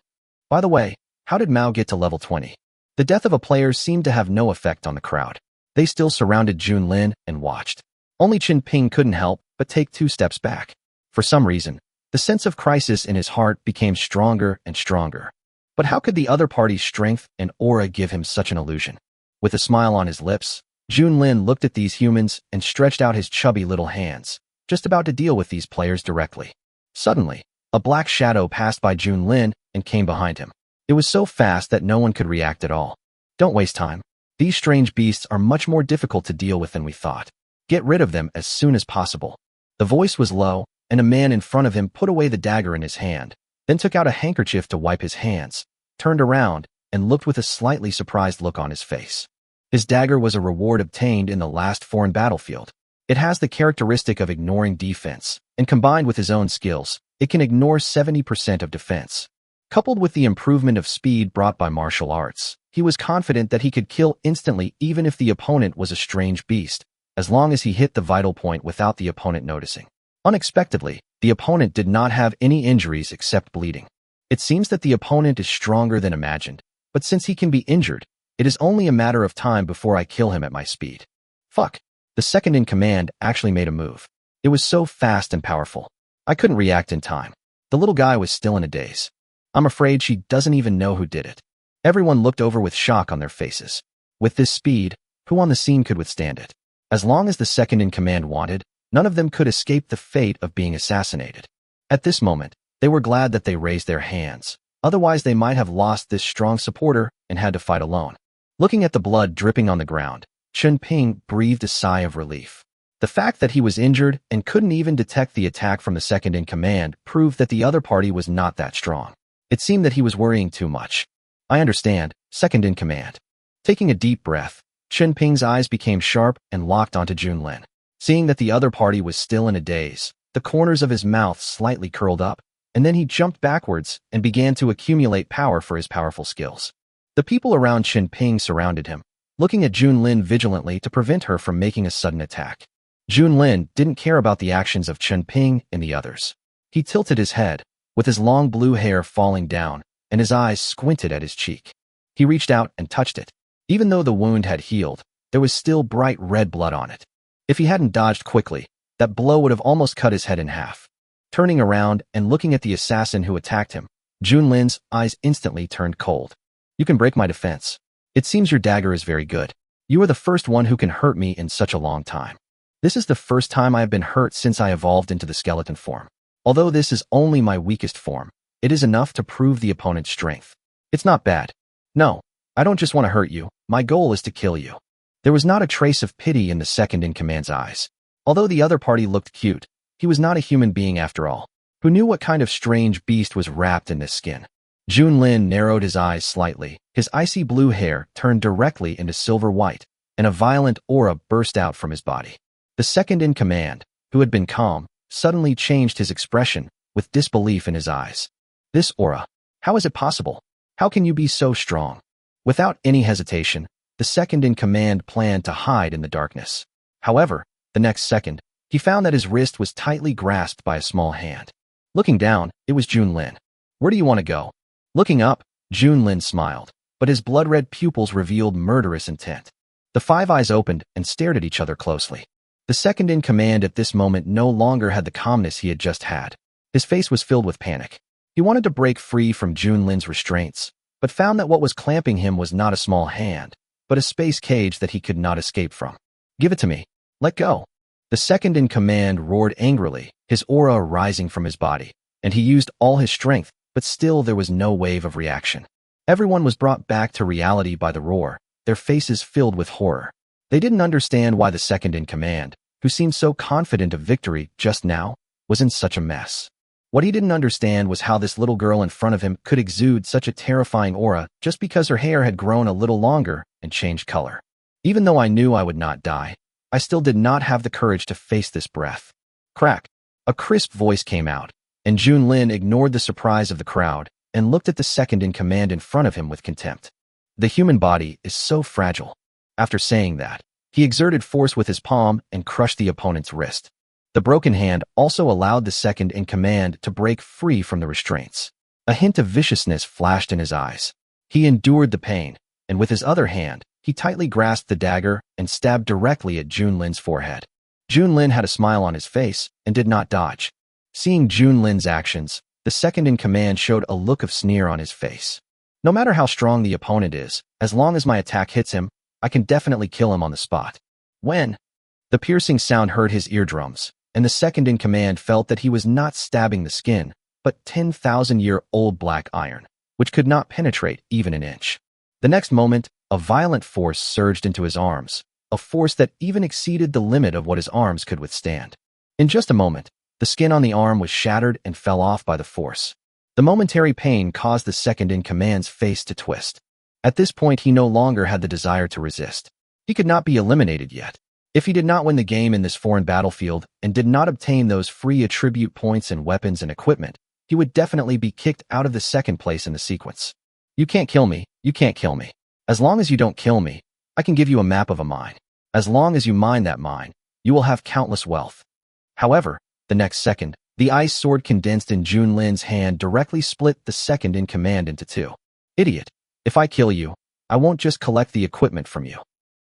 By the way, how did Mao get to level 20? The death of a player seemed to have no effect on the crowd. They still surrounded Junlin and watched. Only Chen Ping couldn't help but take 2 steps back. For some reason, the sense of crisis in his heart became stronger and stronger. But how could the other party's strength and aura give him such an illusion? With a smile on his lips, Junlin looked at these humans and stretched out his chubby little hands, just about to deal with these players directly. Suddenly, a black shadow passed by Junlin and came behind him. It was so fast that no one could react at all. Don't waste time. These strange beasts are much more difficult to deal with than we thought. Get rid of them as soon as possible. The voice was low, and a man in front of him put away the dagger in his hand, then took out a handkerchief to wipe his hands, turned around, and looked with a slightly surprised look on his face. His dagger was a reward obtained in the last foreign battlefield. It has the characteristic of ignoring defense, and combined with his own skills, it can ignore 70% of defense. Coupled with the improvement of speed brought by martial arts, he was confident that he could kill instantly even if the opponent was a strange beast, as long as he hit the vital point without the opponent noticing. Unexpectedly, the opponent did not have any injuries except bleeding. It seems that the opponent is stronger than imagined, but since he can be injured, it is only a matter of time before I kill him at my speed. Fuck. The second in command actually made a move. It was so fast and powerful. I couldn't react in time. The little guy was still in a daze. I'm afraid she doesn't even know who did it. Everyone looked over with shock on their faces. With this speed, who on the scene could withstand it? As long as the second in command wanted, none of them could escape the fate of being assassinated. At this moment, they were glad that they raised their hands. Otherwise, they might have lost this strong supporter and had to fight alone. Looking at the blood dripping on the ground, Chen Ping breathed a sigh of relief. The fact that he was injured and couldn't even detect the attack from the second in command proved that the other party was not that strong. It seemed that he was worrying too much. I understand, second in command. Taking a deep breath, Chen Ping's eyes became sharp and locked onto Junlin. Seeing that the other party was still in a daze, the corners of his mouth slightly curled up, and then he jumped backwards and began to accumulate power for his powerful skills. The people around Chen Ping surrounded him, looking at Junlin vigilantly to prevent her from making a sudden attack. Junlin didn't care about the actions of Chen Ping and the others. He tilted his head, with his long blue hair falling down, and his eyes squinted at his cheek. He reached out and touched it. Even though the wound had healed, there was still bright red blood on it. If he hadn't dodged quickly, that blow would have almost cut his head in half. Turning around and looking at the assassin who attacked him, Junlin's eyes instantly turned cold. You can break my defense. It seems your dagger is very good. You are the first one who can hurt me in such a long time. This is the first time I have been hurt since I evolved into the skeleton form. Although this is only my weakest form, it is enough to prove the opponent's strength. It's not bad. No, I don't just want to hurt you. My goal is to kill you. There was not a trace of pity in the second in command's eyes. Although the other party looked cute, he was not a human being after all. Who knew what kind of strange beast was wrapped in this skin? Junlin narrowed his eyes slightly. His icy blue hair turned directly into silver white, and a violent aura burst out from his body. The second in command, who had been calm, suddenly changed his expression, with disbelief in his eyes. This aura, how is it possible? How can you be so strong? Without any hesitation, the second in command planned to hide in the darkness. However, the next second, he found that his wrist was tightly grasped by a small hand. Looking down, it was Junlin. Where do you want to go? Looking up, Junlin smiled, but his blood-red pupils revealed murderous intent. The 5 eyes opened and stared at each other closely. The second in command at this moment no longer had the calmness he had just had. His face was filled with panic. He wanted to break free from Junlin's restraints, but found that what was clamping him was not a small hand, but a space cage that he could not escape from. Give it to me. Let go. The second in command roared angrily, his aura rising from his body, and he used all his strength, but still there was no wave of reaction. Everyone was brought back to reality by the roar, their faces filled with horror. They didn't understand why the second in command, who seemed so confident of victory just now, was in such a mess. What he didn't understand was how this little girl in front of him could exude such a terrifying aura just because her hair had grown a little longer and changed color. Even though I knew I would not die, I still did not have the courage to face this breath. Crack! A crisp voice came out, and Junlin ignored the surprise of the crowd and looked at the second in command in front of him with contempt. The human body is so fragile. After saying that, he exerted force with his palm and crushed the opponent's wrist. The broken hand also allowed the second in command to break free from the restraints. A hint of viciousness flashed in his eyes. He endured the pain, and with his other hand, he tightly grasped the dagger and stabbed directly at Junlin's forehead. Junlin had a smile on his face and did not dodge. Seeing Junlin's actions, the second in command showed a look of sneer on his face. No matter how strong the opponent is, as long as my attack hits him, I can definitely kill him on the spot. When the piercing sound hurt his eardrums, and the second in command felt that he was not stabbing the skin, but 10,000-year-old black iron, which could not penetrate even an inch. The next moment, a violent force surged into his arms, a force that even exceeded the limit of what his arms could withstand. In just a moment, the skin on the arm was shattered and fell off by the force. The momentary pain caused the second in command's face to twist. At this point, he no longer had the desire to resist. He could not be eliminated yet. If he did not win the game in this foreign battlefield and did not obtain those free attribute points and weapons and equipment, he would definitely be kicked out of the second place in the sequence. You can't kill me, you can't kill me. As long as you don't kill me, I can give you a map of a mine. As long as you mine that mine, you will have countless wealth. However, the next second, the ice sword condensed in Junlin's hand directly split the second in command into two. Idiot. If I kill you, I won't just collect the equipment from you.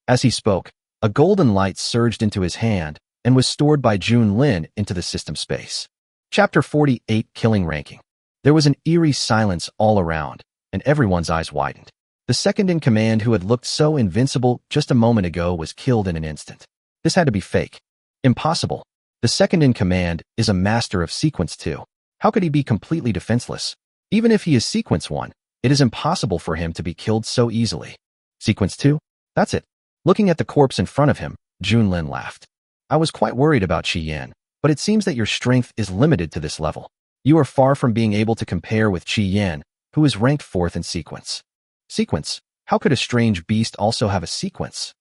As he spoke, a golden light surged into his hand and was stored by Junlin into the system space. Chapter 48, Killing Ranking. There was an eerie silence all around, and everyone's eyes widened. The second in command who had looked so invincible just a moment ago was killed in an instant. This had to be fake. Impossible. The second in command is a master of sequence 2. How could he be completely defenseless? Even if he is sequence 1, it is impossible for him to be killed so easily. Sequence 2? That's it. Looking at the corpse in front of him, Junlin laughed. I was quite worried about Qi Yan, but it seems that your strength is limited to this level. You are far from being able to compare with Qi Yan, who is ranked 4th in sequence. Sequence? How could a strange beast also have a sequence?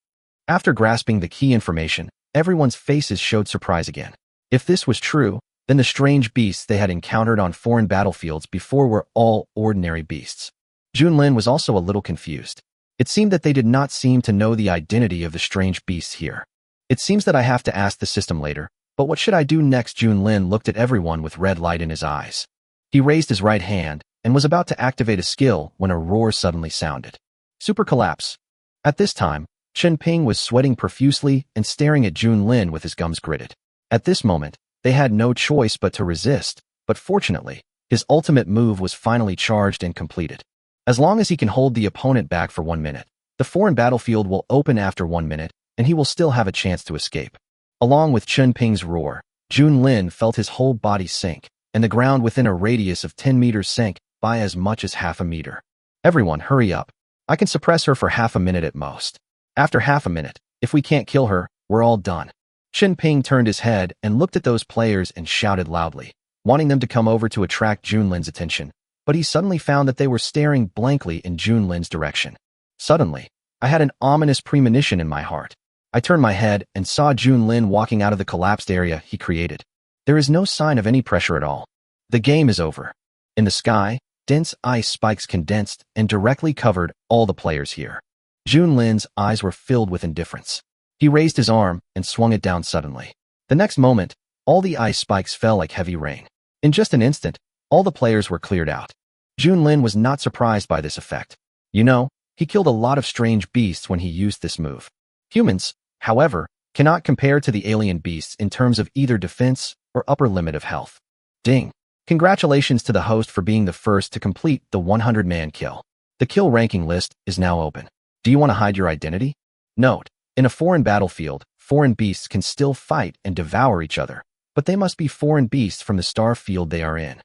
After grasping the key information, everyone's faces showed surprise again. If this was true, then the strange beasts they had encountered on foreign battlefields before were all ordinary beasts. Junlin was also a little confused. It seemed that they did not seem to know the identity of the strange beasts here. It seems that I have to ask the system later, but what should I do next? Junlin looked at everyone with red light in his eyes. He raised his right hand and was about to activate a skill when a roar suddenly sounded. Super collapse. At this time, Chen Ping was sweating profusely and staring at Junlin with his gums gritted. At this moment, they had no choice but to resist, but fortunately, his ultimate move was finally charged and completed. As long as he can hold the opponent back for 1 minute, the foreign battlefield will open after 1 minute, and he will still have a chance to escape. Along with Chen Ping's roar, Junlin felt his whole body sink, and the ground within a radius of 10 meters sank by as much as half a meter. Everyone, hurry up. I can suppress her for half a minute at most. After half a minute, if we can't kill her, we're all done. Chen Ping turned his head and looked at those players and shouted loudly, wanting them to come over to attract Junlin's attention, but he suddenly found that they were staring blankly in Junlin's direction. Suddenly, I had an ominous premonition in my heart. I turned my head and saw Junlin walking out of the collapsed area he created. There is no sign of any pressure at all. The game is over. In the sky, dense ice spikes condensed and directly covered all the players here. Junlin's eyes were filled with indifference. He raised his arm and swung it down suddenly. The next moment, all the ice spikes fell like heavy rain. In just an instant, all the players were cleared out. Junlin was not surprised by this effect. You know, he killed a lot of strange beasts when he used this move. Humans, however, cannot compare to the alien beasts in terms of either defense or upper limit of health. Ding! Congratulations to the host for being the first to complete the 100-man kill. The kill ranking list is now open. Do you want to hide your identity? Note, in a foreign battlefield, foreign beasts can still fight and devour each other, but they must be foreign beasts from the star field they are in.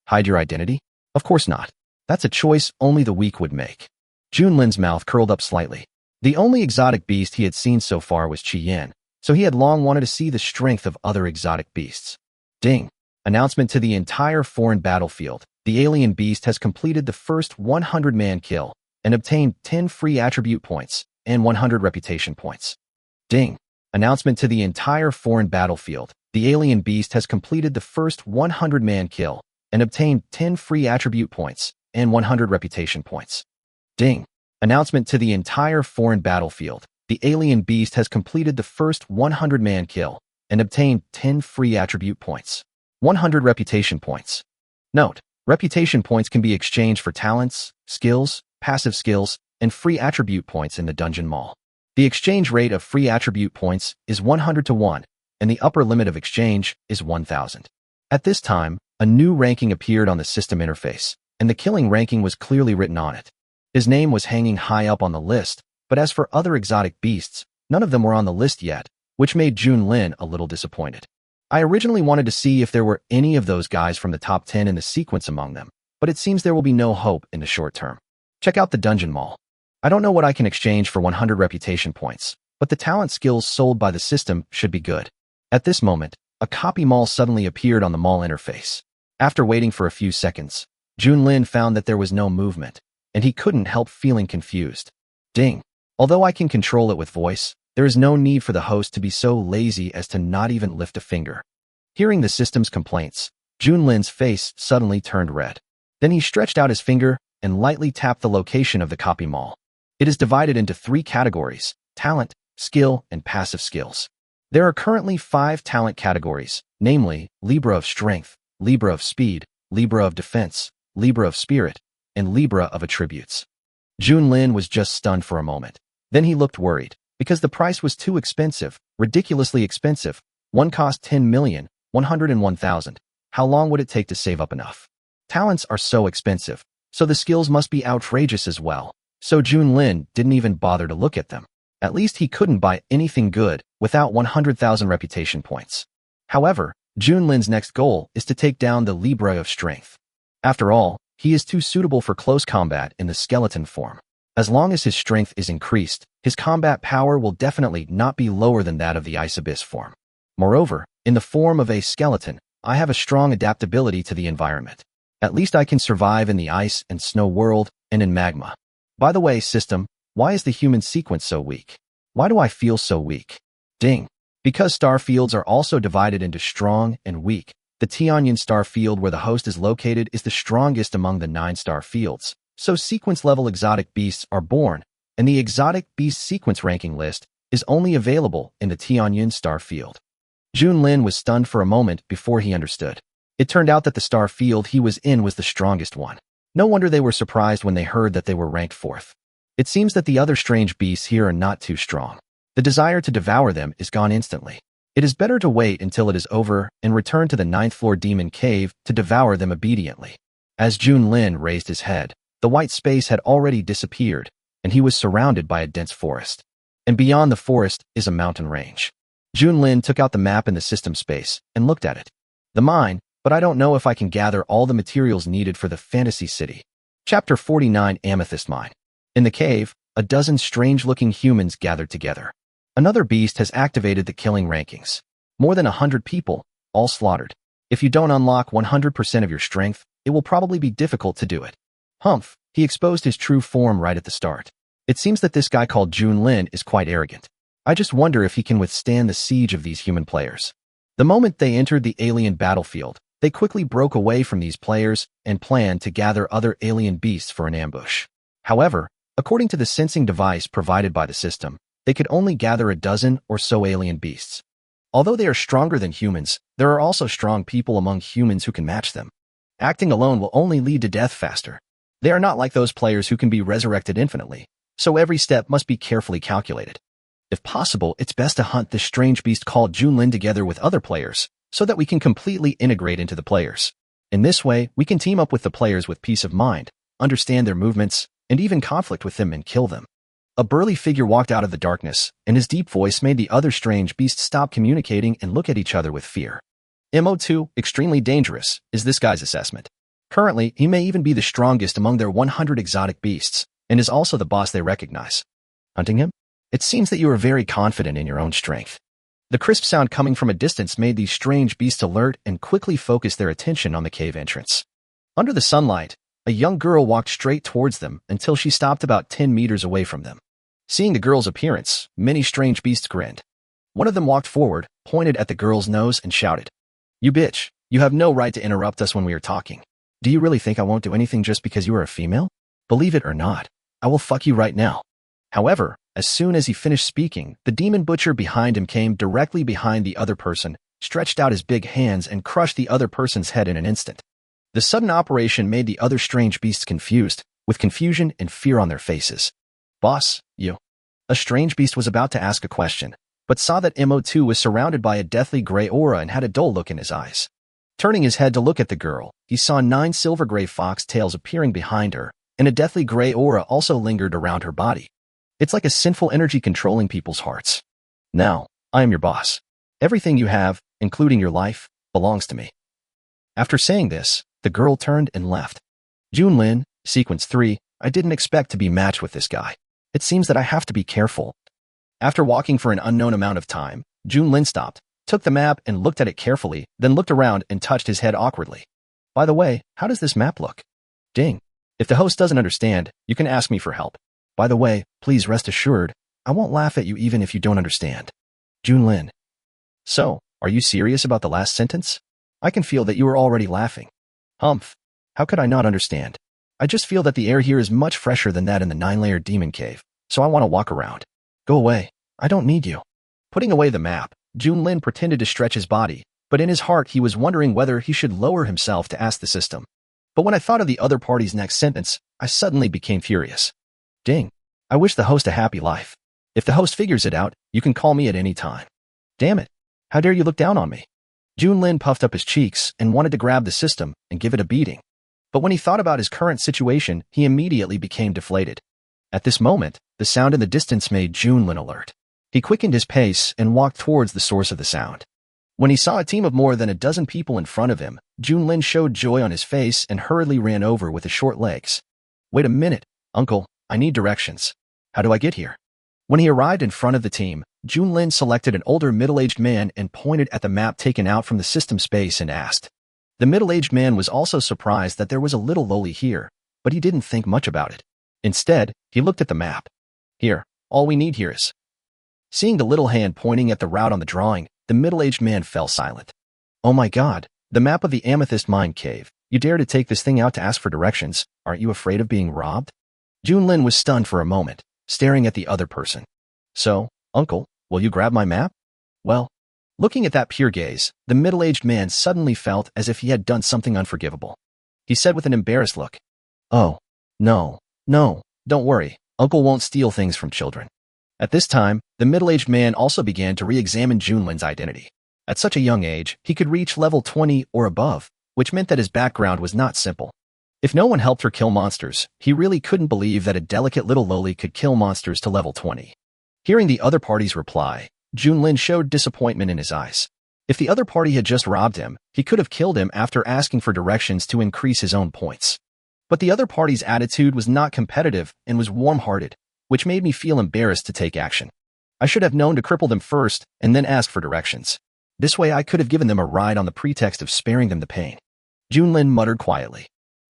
Hide your identity? Of course not. That's a choice only the weak would make. Junlin's mouth curled up slightly. The only exotic beast he had seen so far was Qian, so he had long wanted to see the strength of other exotic beasts. Ding! Announcement to the entire foreign battlefield. The alien beast has completed the first 100-man kill and obtained 10 free attribute points and 100 reputation points. Ding! Announcement to the entire foreign battlefield. The alien beast has completed the first 100-man kill and obtained 10 free attribute points and 100 reputation points. Ding! Announcement to the entire foreign battlefield. The alien beast has completed the first 100-man kill and obtained 10 free attribute points, 100 reputation points. Note: reputation points can be exchanged for talents, skills, passive skills, and free attribute points in the dungeon mall. The exchange rate of free attribute points is 100 to 1, and the upper limit of exchange is 1,000. At this time, a new ranking appeared on the system interface, and the killing ranking was clearly written on it. His name was hanging high up on the list, but as for other exotic beasts, none of them were on the list yet, which made Junlin a little disappointed. I originally wanted to see if there were any of those guys from the top 10 in the sequence among them, but it seems there will be no hope in the short term. Check out the dungeon mall. I don't know what I can exchange for 100 reputation points, but the talent skills sold by the system should be good. At this moment, a copy mall suddenly appeared on the mall interface. After waiting for a few seconds, Junlin found that there was no movement, and he couldn't help feeling confused. Ding! Although I can control it with voice, there is no need for the host to be so lazy as to not even lift a finger. Hearing the system's complaints, Junlin's face suddenly turned red. Then he stretched out his finger and lightly tapped the location of the copy mall. It is divided into 3 categories: talent, skill, and passive skills. There are currently 5 talent categories, namely Libra of Strength, Libra of Speed, Libra of Defense, Libra of Spirit, and Libra of Attributes. Junlin was just stunned for a moment. Then he looked worried, because the price was too expensive, ridiculously expensive. One cost 10,101,000. How long would it take to save up enough? Talents are so expensive, so the skills must be outrageous as well. So Junlin didn't even bother to look at them. At least he couldn't buy anything good without 100,000 reputation points. However, Junlin's next goal is to take down the Libra of Strength. After all, he is too suitable for close combat in the skeleton form. As long as his strength is increased, his combat power will definitely not be lower than that of the Ice Abyss form. Moreover, in the form of a skeleton, I have a strong adaptability to the environment. At least I can survive in the ice and snow world and in magma. By the way, system, why is the human sequence so weak? Why do I feel so weak? Ding! Because star fields are also divided into strong and weak. The Tianyan star field where the host is located is the strongest among the 9 star fields. So sequence-level exotic beasts are born, and the exotic beast sequence ranking list is only available in the Tianyan star field. Junlin was stunned for a moment before he understood. It turned out that the star field he was in was the strongest one. No wonder they were surprised when they heard that they were ranked 4th. It seems that the other strange beasts here are not too strong. The desire to devour them is gone instantly. It is better to wait until it is over and return to the 9th floor demon cave to devour them obediently. As Junlin raised his head, the white space had already disappeared, and he was surrounded by a dense forest. And beyond the forest is a mountain range. Junlin took out the map in the system space and looked at it. The mine, but I don't know if I can gather all the materials needed for the fantasy city. Chapter 49: Amethyst Mine. In the cave, a dozen strange-looking humans gathered together. Another beast has activated the killing rankings. More than 100 people, all slaughtered. If you don't unlock 100% of your strength, it will probably be difficult to do it. Humph, he exposed his true form right at the start. It seems that this guy called Junlin is quite arrogant. I just wonder if he can withstand the siege of these human players. The moment they entered the alien battlefield, they quickly broke away from these players and planned to gather other alien beasts for an ambush. However, according to the sensing device provided by the system, they could only gather a dozen or so alien beasts. Although they are stronger than humans, there are also strong people among humans who can match them. Acting alone will only lead to death faster. They are not like those players who can be resurrected infinitely, so every step must be carefully calculated. If possible, it's best to hunt this strange beast called Junlin together with other players, so that we can completely integrate into the players. In this way, we can team up with the players with peace of mind, understand their movements, and even conflict with them and kill them. A burly figure walked out of the darkness, and his deep voice made the other strange beasts stop communicating and look at each other with fear. MO2, extremely dangerous, is this guy's assessment. Currently, he may even be the strongest among their 100 exotic beasts, and is also the boss they recognize. Hunting him? It seems that you are very confident in your own strength. The crisp sound coming from a distance made these strange beasts alert and quickly focus their attention on the cave entrance. Under the sunlight, a young girl walked straight towards them until she stopped about 10 meters away from them. Seeing the girl's appearance, many strange beasts grinned. One of them walked forward, pointed at the girl's nose, and shouted, "You bitch, you have no right to interrupt us when we are talking. Do you really think I won't do anything just because you are a female? Believe it or not, I will fuck you right now." However, as soon as he finished speaking, the demon butcher behind him came directly behind the other person, stretched out his big hands, and crushed the other person's head in an instant. The sudden operation made the other strange beasts confused, with confusion and fear on their faces. "Boss, you." A strange beast was about to ask a question, but saw that MO2 was surrounded by a deathly gray aura and had a dull look in his eyes. Turning his head to look at the girl, he saw 9 silver-gray fox tails appearing behind her, and a deathly gray aura also lingered around her body. It's like a sinful energy controlling people's hearts. "Now, I am your boss. Everything you have, including your life, belongs to me." After saying this, the girl turned and left. Junlin, Sequence 3, I didn't expect to be matched with this guy. It seems that I have to be careful. After walking for an unknown amount of time, Junlin stopped, took the map and looked at it carefully, then looked around and touched his head awkwardly. "By the way, how does this map look?" "Ding. If the host doesn't understand, you can ask me for help. By the way, please rest assured, I won't laugh at you even if you don't understand." Junlin. "So, are you serious about the last sentence? I can feel that you are already laughing." "Humph. How could I not understand? I just feel that the air here is much fresher than that in the 9-layer demon cave, so I want to walk around." "Go away. I don't need you." Putting away the map, Junlin pretended to stretch his body, but in his heart he was wondering whether he should lower himself to ask the system. But when I thought of the other party's next sentence, I suddenly became furious. "Ding. I wish the host a happy life. If the host figures it out, you can call me at any time." "Damn it. How dare you look down on me?" Junlin puffed up his cheeks and wanted to grab the system and give it a beating. But when he thought about his current situation, he immediately became deflated. At this moment, the sound in the distance made Junlin alert. He quickened his pace and walked towards the source of the sound. When he saw a team of more than a dozen people in front of him, Junlin showed joy on his face and hurriedly ran over with his short legs. "Wait a minute, uncle. I need directions. How do I get here?" When he arrived in front of the team, Junlin selected an older middle-aged man and pointed at the map taken out from the system space and asked. The middle-aged man was also surprised that there was a little loli here, but he didn't think much about it. Instead, he looked at the map. "Here, all we need here is..." Seeing the little hand pointing at the route on the drawing, the middle-aged man fell silent. "Oh my god, the map of the Amethyst Mine Cave. You dare to take this thing out to ask for directions? Aren't you afraid of being robbed?" Junlin was stunned for a moment, staring at the other person. "So, uncle, will you grab my map?" "Well..." Looking at that pure gaze, the middle-aged man suddenly felt as if he had done something unforgivable. He said with an embarrassed look, "Oh, no, don't worry, uncle won't steal things from children." At this time, the middle-aged man also began to re-examine Junlin's identity. At such a young age, he could reach level 20 or above, which meant that his background was not simple. If no one helped her kill monsters, he really couldn't believe that a delicate little loli could kill monsters to level 20. Hearing the other party's reply, Junlin showed disappointment in his eyes. If the other party had just robbed him, he could have killed him after asking for directions to increase his own points. But the other party's attitude was not competitive and was warm-hearted, which made me feel embarrassed to take action. I should have known to cripple them first and then ask for directions. This way I could have given them a ride on the pretext of sparing them the pain. Junlin muttered quietly.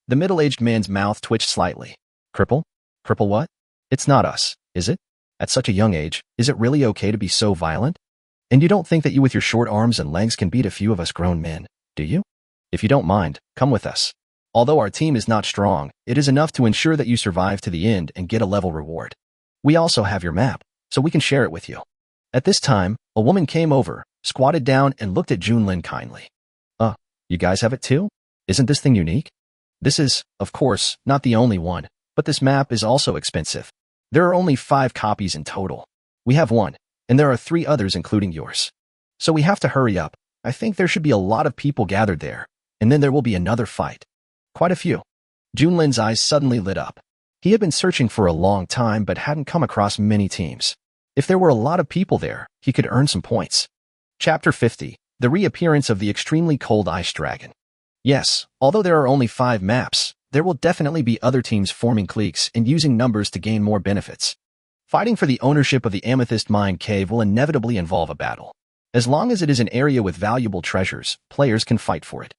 The middle-aged man's mouth twitched slightly. "Cripple? Cripple what? It's not us, is it? At such a young age, is it really okay to be so violent? And you don't think that you with your short arms and legs can beat a few of us grown men, do you? If you don't mind, come with us. Although our team is not strong, it is enough to ensure that you survive to the end and get a level reward. We also have your map, so we can share it with you." At this time, a woman came over, squatted down and looked at Junlin kindly. You guys have it too? Isn't this thing unique?" This is, of course, not the only one, but this map is also expensive. There are only 5 copies in total. We have one, and there are 3 others including yours. So we have to hurry up. I think there should be a lot of people gathered there, and then there will be another fight. Quite a few. Junlin's eyes suddenly lit up. He had been searching for a long time but hadn't come across many teams. If there were a lot of people there, he could earn some points. Chapter 50, The Reappearance of the Extremely Cold Ice Dragon. Yes, although there are only 5 maps, there will definitely be other teams forming cliques and using numbers to gain more benefits. Fighting for the ownership of the Amethyst Mine Cave will inevitably involve a battle. As long as it is an area with valuable treasures, players can fight for it.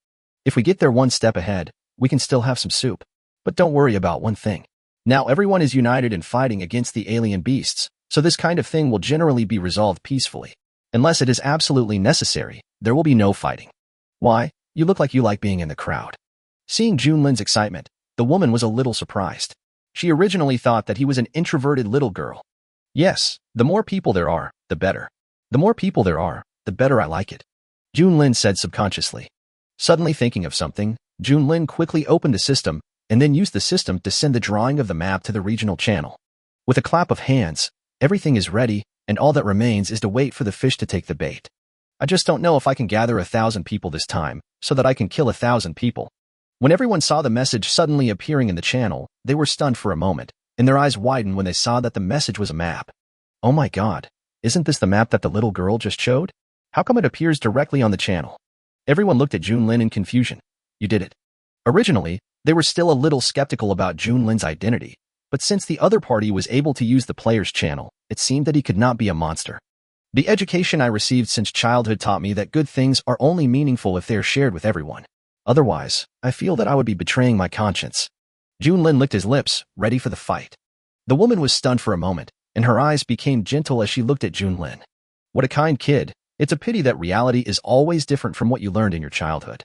If we get there one step ahead, we can still have some soup. But don't worry about one thing. Now everyone is united in fighting against the alien beasts, so this kind of thing will generally be resolved peacefully. Unless it is absolutely necessary, there will be no fighting. Why? You look like you like being in the crowd. Seeing Junlin's excitement, the woman was a little surprised. She originally thought that he was an introverted little girl. Yes, the more people there are, the better. The more people there are, the better I like it, Junlin said subconsciously. Suddenly thinking of something, Junlin quickly opened the system and then used the system to send the drawing of the map to the regional channel. With a clap of hands, everything is ready, and all that remains is to wait for the fish to take the bait. I just don't know if I can gather 1,000 people this time, so that I can kill 1,000 people. When everyone saw the message suddenly appearing in the channel, they were stunned for a moment, and their eyes widened when they saw that the message was a map. Oh my god, isn't this the map that the little girl just showed? How come it appears directly on the channel? Everyone looked at Junlin in confusion. You did it. Originally, they were still a little skeptical about Junlin's identity, but since the other party was able to use the player's channel, it seemed that he could not be a monster. The education I received since childhood taught me that good things are only meaningful if they are shared with everyone. Otherwise, I feel that I would be betraying my conscience. Junlin licked his lips, ready for the fight. The woman was stunned for a moment, and her eyes became gentle as she looked at Junlin. What a kind kid. It's a pity that reality is always different from what you learned in your childhood.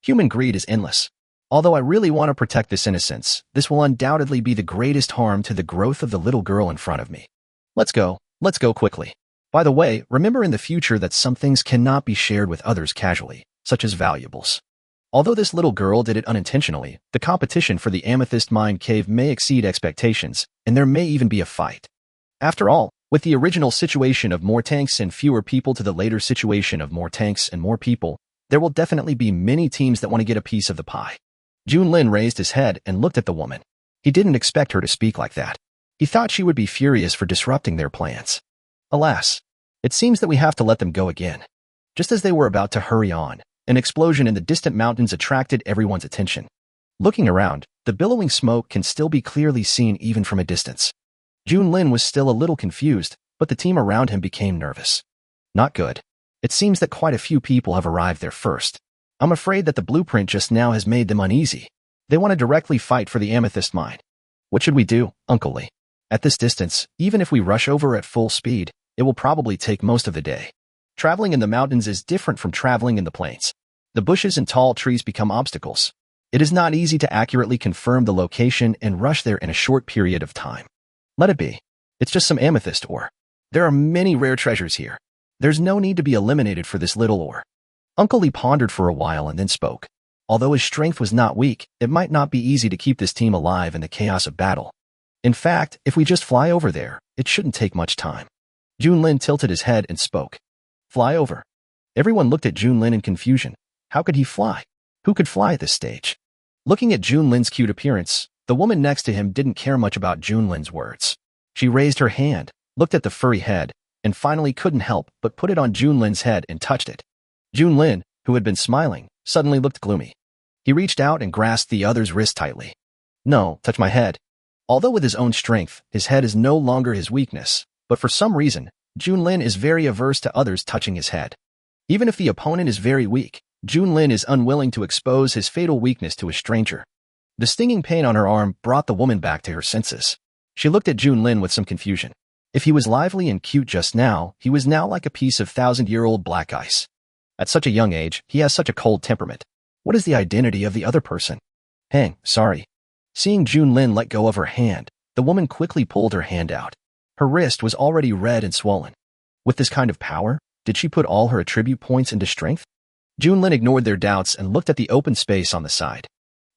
Human greed is endless. Although I really want to protect this innocence, this will undoubtedly be the greatest harm to the growth of the little girl in front of me. Let's go quickly. By the way, remember in the future that some things cannot be shared with others casually, such as valuables. Although this little girl did it unintentionally, the competition for the Amethyst Mine Cave may exceed expectations, and there may even be a fight. After all, with the original situation of more tanks and fewer people to the later situation of more tanks and more people, there will definitely be many teams that want to get a piece of the pie. Junlin raised his head and looked at the woman. He didn't expect her to speak like that. He thought she would be furious for disrupting their plans. Alas, it seems that we have to let them go again. Just as they were about to hurry on, an explosion in the distant mountains attracted everyone's attention. Looking around, the billowing smoke can still be clearly seen even from a distance. Junlin was still a little confused, but the team around him became nervous. Not good. It seems that quite a few people have arrived there first. I'm afraid that the blueprint just now has made them uneasy. They want to directly fight for the Amethyst Mine. What should we do, Uncle Lee? At this distance, even if we rush over at full speed, it will probably take most of the day. Traveling in the mountains is different from traveling in the plains. The bushes and tall trees become obstacles. It is not easy to accurately confirm the location and rush there in a short period of time. Let it be. It's just some amethyst ore. There are many rare treasures here. There's no need to be eliminated for this little ore. Uncle Lee pondered for a while and then spoke. Although his strength was not weak, it might not be easy to keep this team alive in the chaos of battle. In fact, if we just fly over there, it shouldn't take much time. Junlin tilted his head and spoke. Fly over. Everyone looked at Junlin in confusion. How could he fly? Who could fly at this stage? Looking at Junlin's cute appearance, the woman next to him didn't care much about Junlin's words. She raised her hand, looked at the furry head, and finally couldn't help but put it on Junlin's head and touched it. Junlin, who had been smiling, suddenly looked gloomy. He reached out and grasped the other's wrist tightly. No, touch my head. Although with his own strength, his head is no longer his weakness, but for some reason, Junlin is very averse to others touching his head. Even if the opponent is very weak, Junlin is unwilling to expose his fatal weakness to a stranger. The stinging pain on her arm brought the woman back to her senses. She looked at Junlin with some confusion. If he was lively and cute just now, he was now like a piece of 1,000-year-old black ice. At such a young age, he has such a cold temperament. What is the identity of the other person? Hang, sorry. Seeing Junlin let go of her hand, the woman quickly pulled her hand out. Her wrist was already red and swollen. With this kind of power, did she put all her attribute points into strength? Junlin ignored their doubts and looked at the open space on the side.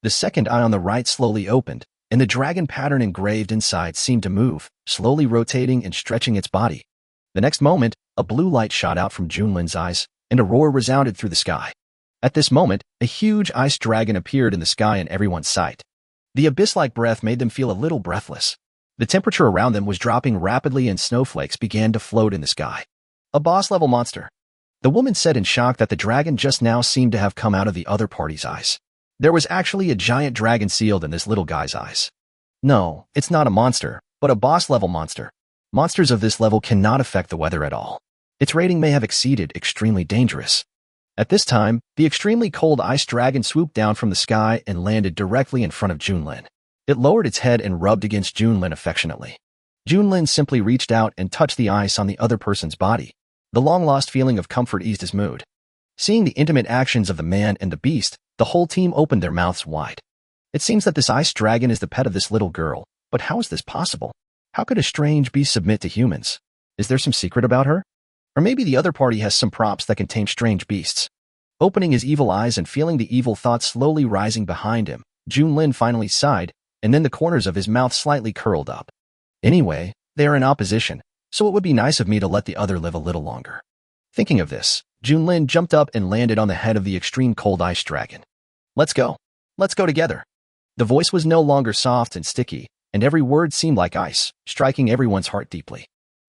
The second eye on the right slowly opened, and the dragon pattern engraved inside seemed to move, slowly rotating and stretching its body. The next moment, a blue light shot out from Junlin's eyes, and a roar resounded through the sky. At this moment, a huge ice dragon appeared in the sky in everyone's sight. The abyss-like breath made them feel a little breathless. The temperature around them was dropping rapidly and snowflakes began to float in the sky. A boss-level monster. The woman said in shock that the dragon just now seemed to have come out of the other party's eyes. There was actually a giant dragon sealed in this little guy's eyes. No, it's not a monster, but a boss-level monster. Monsters of this level cannot affect the weather at all. Its rating may have exceeded extremely dangerous. At this time, the extremely cold ice dragon swooped down from the sky and landed directly in front of Junlin. It lowered its head and rubbed against Junlin affectionately. Junlin simply reached out and touched the ice on the other person's body. The long-lost feeling of comfort eased his mood. Seeing the intimate actions of the man and the beast, the whole team opened their mouths wide. It seems that this ice dragon is the pet of this little girl, but how is this possible? How could a strange beast submit to humans? Is there some secret about her? Or maybe the other party has some props that can tame strange beasts. Opening his evil eyes and feeling the evil thoughts slowly rising behind him, Junlin finally sighed, and then the corners of his mouth slightly curled up. Anyway, they are in opposition, so it would be nice of me to let the other live a little longer. Thinking of this, Junlin jumped up and landed on the head of the extreme cold ice dragon. Let's go. Let's go together. The voice was no longer soft and sticky, and every word seemed like ice, striking everyone's heart deeply.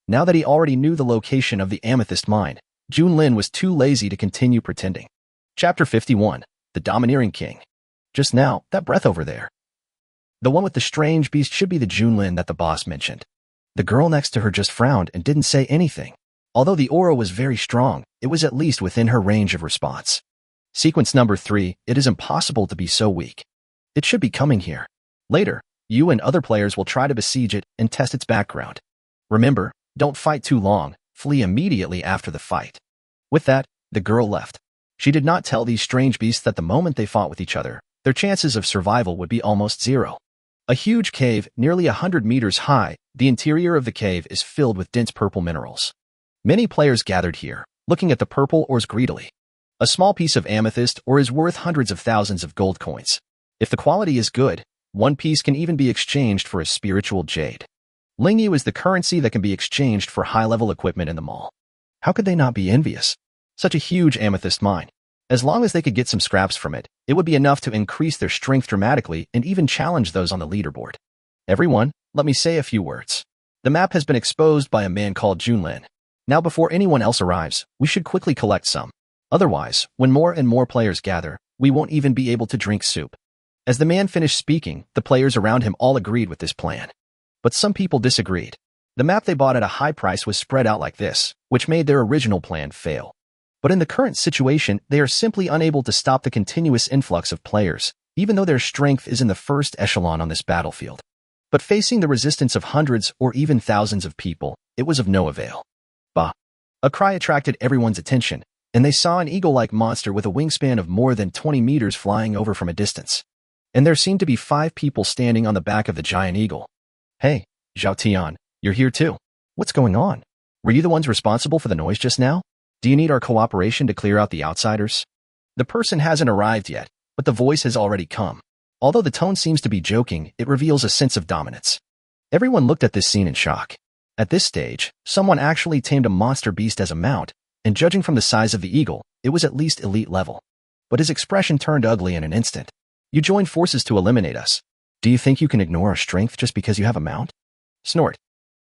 Now that he already knew the location of the amethyst mine, Junlin was too lazy to continue pretending. Chapter 51, The Domineering King. Just now, that breath over there. The one with the strange beast should be the Junlin that the boss mentioned. The girl next to her just frowned and didn't say anything. Although the aura was very strong, it was at least within her range of response. Sequence number 3, it is impossible to be so weak. It should be coming here. Later, you and other players will try to besiege it and test its background. Remember, don't fight too long, flee immediately after the fight. With that, the girl left. She did not tell these strange beasts that the moment they fought with each other, their chances of survival would be almost zero. A huge cave, nearly 100 meters high, the interior of the cave is filled with dense purple minerals. Many players gathered here, looking at the purple ores greedily. A small piece of amethyst ore is worth hundreds of thousands of gold coins. If the quality is good, one piece can even be exchanged for a spiritual jade. Lingyu is the currency that can be exchanged for high-level equipment in the mall. How could they not be envious? Such a huge amethyst mine. As long as they could get some scraps from it, it would be enough to increase their strength dramatically and even challenge those on the leaderboard. Everyone, let me say a few words. The map has been exposed by a man called Junlin. Now before anyone else arrives, we should quickly collect some. Otherwise, when more and more players gather, we won't even be able to drink soup. As the man finished speaking, the players around him all agreed with this plan. But some people disagreed. The map they bought at a high price was spread out like this, which made their original plan fail. But in the current situation, they are simply unable to stop the continuous influx of players, even though their strength is in the first echelon on this battlefield. But facing the resistance of hundreds or even thousands of people, it was of no avail. Bah! A cry attracted everyone's attention, and they saw an eagle-like monster with a wingspan of more than 20 meters flying over from a distance. And there seemed to be 5 people standing on the back of the giant eagle. Hey, Zhao Tian, you're here too. What's going on? Were you the ones responsible for the noise just now? Do you need our cooperation to clear out the outsiders? The person hasn't arrived yet, but the voice has already come. Although the tone seems to be joking, it reveals a sense of dominance. Everyone looked at this scene in shock. At this stage, someone actually tamed a monster beast as a mount, and judging from the size of the eagle, it was at least elite level. But his expression turned ugly in an instant. You joined forces to eliminate us. Do you think you can ignore our strength just because you have a mount? Snort.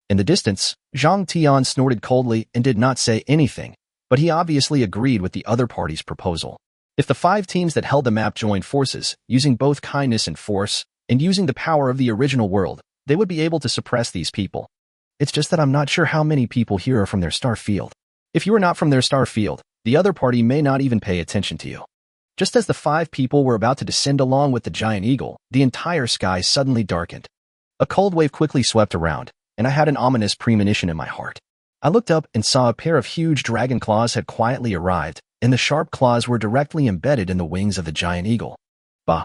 In the distance, Zhang Tian snorted coldly and did not say anything, but he obviously agreed with the other party's proposal. If the 5 teams that held the map joined forces, using both kindness and force, and using the power of the original world, they would be able to suppress these people. It's just that I'm not sure how many people here are from their star field. If you are not from their star field, the other party may not even pay attention to you. Just as the 5 people were about to descend along with the giant eagle, the entire sky suddenly darkened. A cold wave quickly swept around, and I had an ominous premonition in my heart. I looked up and saw a pair of huge dragon claws had quietly arrived, and the sharp claws were directly embedded in the wings of the giant eagle. Bah!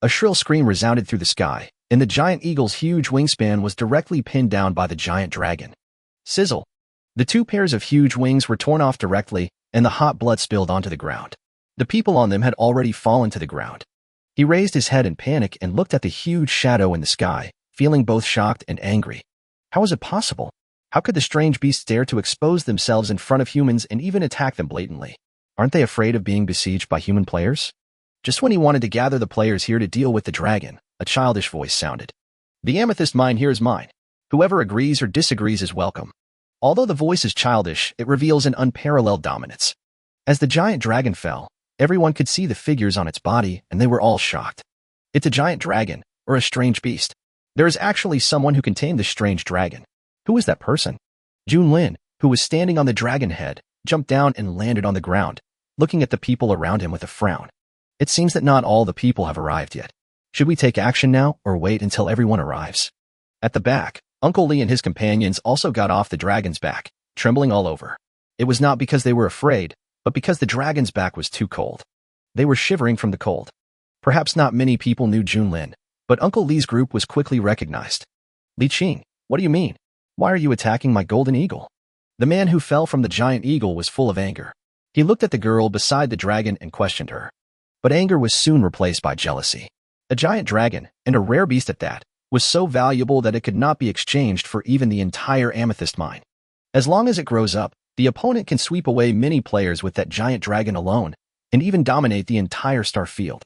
A shrill scream resounded through the sky, and the giant eagle's huge wingspan was directly pinned down by the giant dragon. Sizzle! The 2 pairs of huge wings were torn off directly, and the hot blood spilled onto the ground. The people on them had already fallen to the ground. He raised his head in panic and looked at the huge shadow in the sky, feeling both shocked and angry. How was it possible? How could the strange beasts dare to expose themselves in front of humans and even attack them blatantly? Aren't they afraid of being besieged by human players? Just when he wanted to gather the players here to deal with the dragon, a childish voice sounded. The amethyst mine here is mine. Whoever agrees or disagrees is welcome. Although the voice is childish, it reveals an unparalleled dominance. As the giant dragon fell, Everyone could see the figures on its body, and they were all shocked. It's a giant dragon, or a strange beast. There is actually someone who can tame this strange dragon. Who is that person? Junlin, who was standing on the dragon head, jumped down and landed on the ground, looking at the people around him with a frown. It seems that not all the people have arrived yet. Should we take action now, or wait until everyone arrives? At the back, Uncle Lee and his companions also got off the dragon's back, trembling all over. It was not because they were afraid, but because the dragon's back was too cold. They were shivering from the cold. Perhaps not many people knew Junlin, but Uncle Lee's group was quickly recognized. Li Qing, what do you mean? Why are you attacking my golden eagle? The man who fell from the giant eagle was full of anger. He looked at the girl beside the dragon and questioned her. But anger was soon replaced by jealousy. A giant dragon, and a rare beast at that, was so valuable that it could not be exchanged for even the entire amethyst mine. As long as it grows up, the opponent can sweep away many players with that giant dragon alone, and even dominate the entire star field.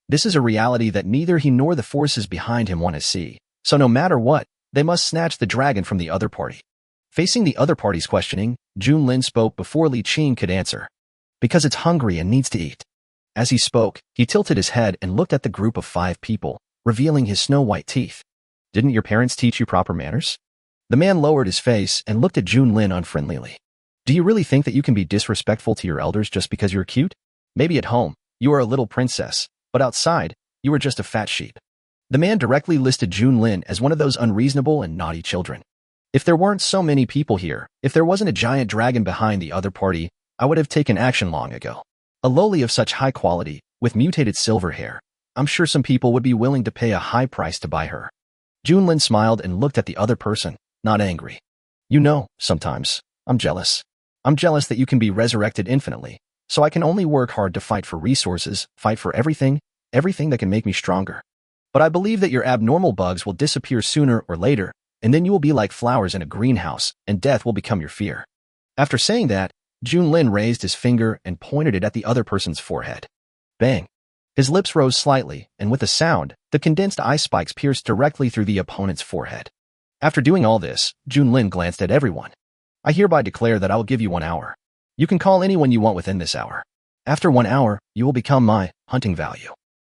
This is a reality that neither he nor the forces behind him want to see, so no matter what, they must snatch the dragon from the other party. Facing the other party's questioning, Junlin spoke before Li Qing could answer. Because it's hungry and needs to eat. As he spoke, he tilted his head and looked at the group of 5 people, revealing his snow-white teeth. Didn't your parents teach you proper manners? The man lowered his face and looked at Junlin unfriendlily. Do you really think that you can be disrespectful to your elders just because you're cute? Maybe at home, you are a little princess, but outside, you are just a fat sheep. The man directly listed Junlin as one of those unreasonable and naughty children. If there weren't so many people here, if there wasn't a giant dragon behind the other party, I would have taken action long ago. A loli of such high quality, with mutated silver hair, I'm sure some people would be willing to pay a high price to buy her. Junlin smiled and looked at the other person, not angry. You know, sometimes, I'm jealous. I'm jealous that you can be resurrected infinitely, so I can only work hard to fight for resources, fight for everything that can make me stronger. But I believe that your abnormal bugs will disappear sooner or later, and then you will be like flowers in a greenhouse, and death will become your fear. After saying that, Junlin raised his finger and pointed it at the other person's forehead. Bang! His lips rose slightly, and with a sound, the condensed ice spikes pierced directly through the opponent's forehead. After doing all this, Junlin glanced at everyone. I hereby declare that I will give you 1 hour. You can call anyone you want within this hour. After 1 hour, you will become my hunting value.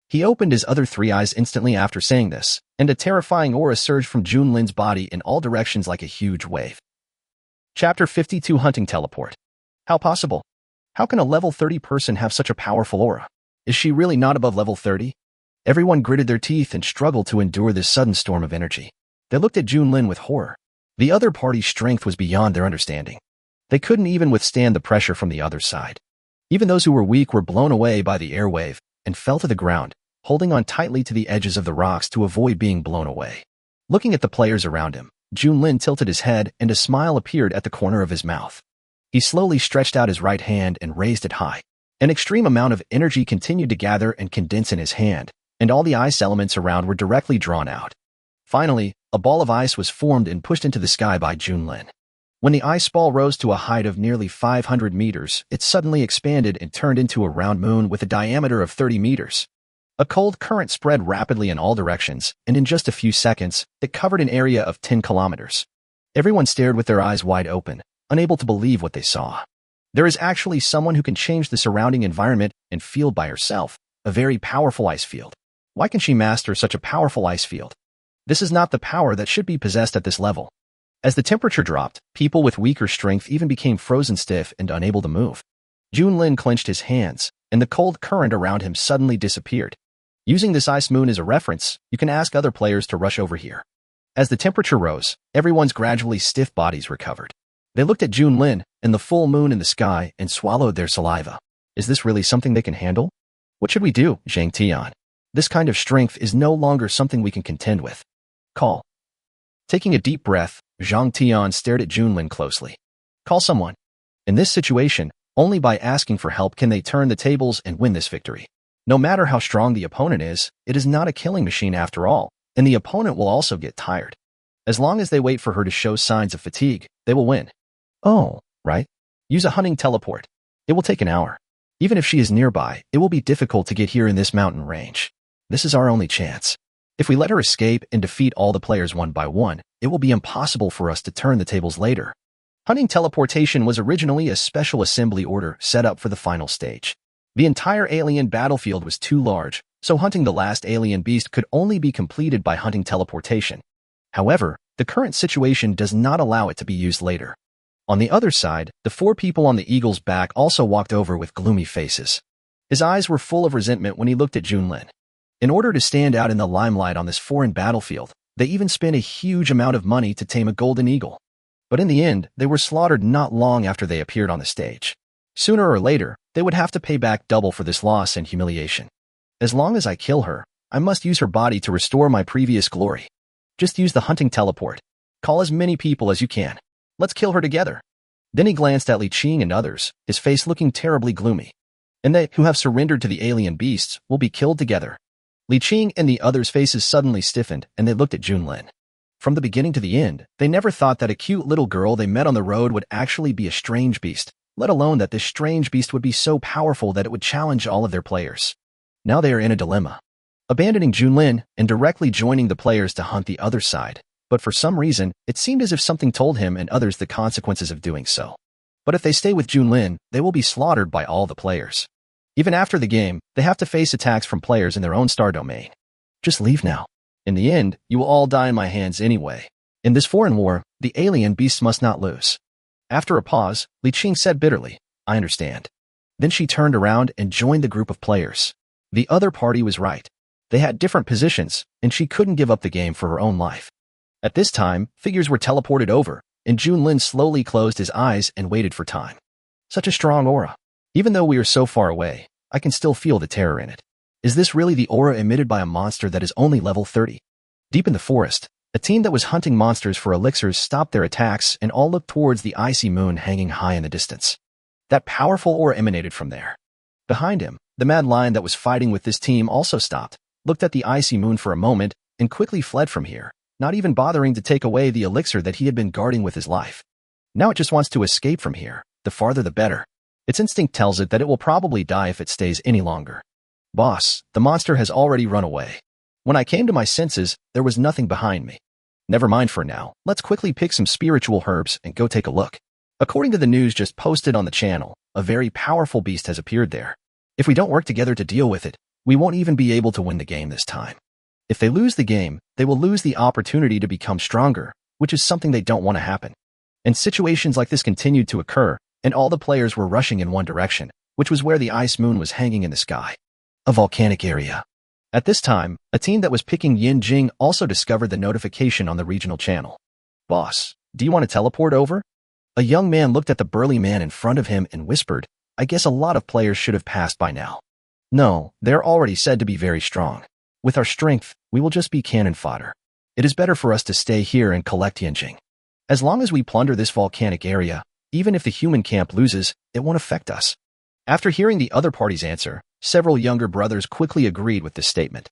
He opened his other 3 eyes instantly after saying this, and a terrifying aura surged from Junlin's body in all directions like a huge wave. Chapter 52 Hunting Teleport. How possible? How can a level 30 person have such a powerful aura? Is she really not above level 30? Everyone gritted their teeth and struggled to endure this sudden storm of energy. They looked at Junlin with horror. The other party's strength was beyond their understanding. They couldn't even withstand the pressure from the other side. Even those who were weak were blown away by the air wave and fell to the ground, holding on tightly to the edges of the rocks to avoid being blown away. Looking at the players around him, Junlin tilted his head and a smile appeared at the corner of his mouth. He slowly stretched out his right hand and raised it high. An extreme amount of energy continued to gather and condense in his hand, and all the ice elements around were directly drawn out. Finally, a ball of ice was formed and pushed into the sky by Junlin. When the ice ball rose to a height of nearly 500 meters, it suddenly expanded and turned into a round moon with a diameter of 30 meters. A cold current spread rapidly in all directions, and in just a few seconds, it covered an area of 10 kilometers. Everyone stared with their eyes wide open, unable to believe what they saw. There is actually someone who can change the surrounding environment and field by herself, a very powerful ice field. Why can she master such a powerful ice field? This is not the power that should be possessed at this level. As the temperature dropped, people with weaker strength even became frozen stiff and unable to move. Junlin clenched his hands, and the cold current around him suddenly disappeared. Using this ice moon as a reference, you can ask other players to rush over here. As the temperature rose, everyone's gradually stiff bodies recovered. They looked at Junlin and the full moon in the sky and swallowed their saliva. Is this really something they can handle? What should we do, Zhang Tian? This kind of strength is no longer something we can contend with. Call. Taking a deep breath, Zhang Tian stared at Junlin closely. Call someone. In this situation, only by asking for help can they turn the tables and win this victory. No matter how strong the opponent is, it is not a killing machine after all, and the opponent will also get tired. As long as they wait for her to show signs of fatigue, they will win. Oh, right. Use a hunting teleport. It will take an hour. Even if she is nearby, it will be difficult to get here in this mountain range. This is our only chance. If we let her escape and defeat all the players one by one, it will be impossible for us to turn the tables later. Hunting teleportation was originally a special assembly order set up for the final stage. The entire alien battlefield was too large, so hunting the last alien beast could only be completed by hunting teleportation. However, the current situation does not allow it to be used later. On the other side, the 4 people on the eagle's back also walked over with gloomy faces. His eyes were full of resentment when he looked at Junlin. In order to stand out in the limelight on this foreign battlefield, they even spent a huge amount of money to tame a golden eagle. But in the end, they were slaughtered not long after they appeared on the stage. Sooner or later, they would have to pay back double for this loss and humiliation. As long as I kill her, I must use her body to restore my previous glory. Just use the hunting teleport. Call as many people as you can. Let's kill her together. Then he glanced at Li Qing and others, his face looking terribly gloomy. And they who have surrendered to the alien beasts will be killed together. Li Qing and the others' faces suddenly stiffened, and they looked at Junlin. From the beginning to the end, they never thought that a cute little girl they met on the road would actually be a strange beast, let alone that this strange beast would be so powerful that it would challenge all of their players. Now they are in a dilemma. Abandoning Junlin and directly joining the players to hunt the other side, but for some reason, it seemed as if something told him and others the consequences of doing so. But if they stay with Junlin, they will be slaughtered by all the players. Even after the game, they have to face attacks from players in their own star domain. Just leave now. In the end, you will all die in my hands anyway. In this foreign war, the alien beasts must not lose. After a pause, Li Qing said bitterly, I understand. Then she turned around and joined the group of players. The other party was right. They had different positions, and she couldn't give up the game for her own life. At this time, figures were teleported over, and Junlin slowly closed his eyes and waited for time. Such a strong aura. Even though we are so far away, I can still feel the terror in it. Is this really the aura emitted by a monster that is only level 30? Deep in the forest, a team that was hunting monsters for elixirs stopped their attacks and all looked towards the icy moon hanging high in the distance. That powerful aura emanated from there. Behind him, the mad lion that was fighting with this team also stopped, looked at the icy moon for a moment, and quickly fled from here, not even bothering to take away the elixir that he had been guarding with his life. Now it just wants to escape from here, the farther the better. Its instinct tells it that it will probably die if it stays any longer. Boss, the monster has already run away. When I came to my senses, there was nothing behind me. Never mind for now, let's quickly pick some spiritual herbs and go take a look. According to the news just posted on the channel, a very powerful beast has appeared there. If we don't work together to deal with it, we won't even be able to win the game this time. If they lose the game, they will lose the opportunity to become stronger, which is something they don't want to happen. And situations like this continued to occur, and all the players were rushing in one direction, which was where the ice moon was hanging in the sky. A volcanic area. At this time, a team that was picking Yin Jing also discovered the notification on the regional channel. Boss, do you want to teleport over? A young man looked at the burly man in front of him and whispered, I guess a lot of players should have passed by now. No, they're already said to be very strong. With our strength, we will just be cannon fodder. It is better for us to stay here and collect Yin Jing. As long as we plunder this volcanic area, even if the human camp loses, it won't affect us. After hearing the other party's answer, several younger brothers quickly agreed with this statement.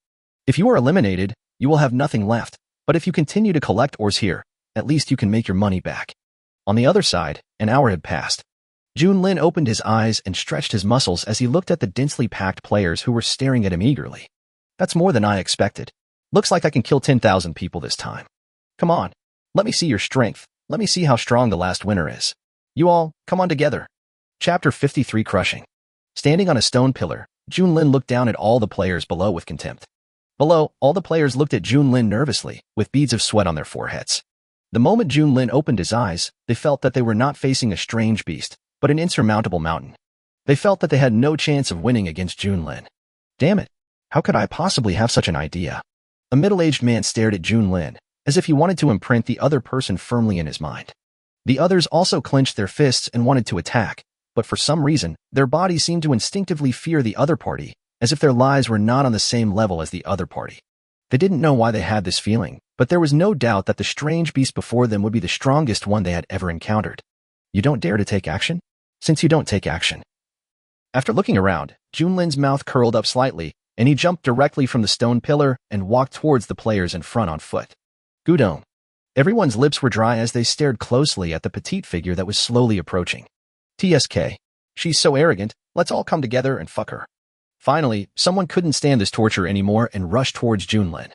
If you are eliminated, you will have nothing left, but if you continue to collect ores here, at least you can make your money back. On the other side, an hour had passed. Junlin opened his eyes and stretched his muscles as he looked at the densely packed players who were staring at him eagerly. That's more than I expected. Looks like I can kill 10,000 people this time. Come on, let me see your strength. Let me see how strong the last winner is. You all, come on together. Chapter 53 Crushing. Standing on a stone pillar, Junlin looked down at all the players below with contempt. Below, all the players looked at Junlin nervously, with beads of sweat on their foreheads. The moment Junlin opened his eyes, they felt that they were not facing a strange beast, but an insurmountable mountain. They felt that they had no chance of winning against Junlin. Damn it! How could I possibly have such an idea? A middle-aged man stared at Junlin, as if he wanted to imprint the other person firmly in his mind. The others also clenched their fists and wanted to attack, but for some reason, their bodies seemed to instinctively fear the other party, as if their lives were not on the same level as the other party. They didn't know why they had this feeling, but there was no doubt that the strange beast before them would be the strongest one they had ever encountered. You don't dare to take action? Since you don't take action. After looking around, Junlin's mouth curled up slightly, and he jumped directly from the stone pillar and walked towards the players in front on foot. Gudong. Everyone's lips were dry as they stared closely at the petite figure that was slowly approaching. TSK. She's so arrogant, let's all come together and fuck her. Finally, someone couldn't stand this torture anymore and rushed towards Junlin.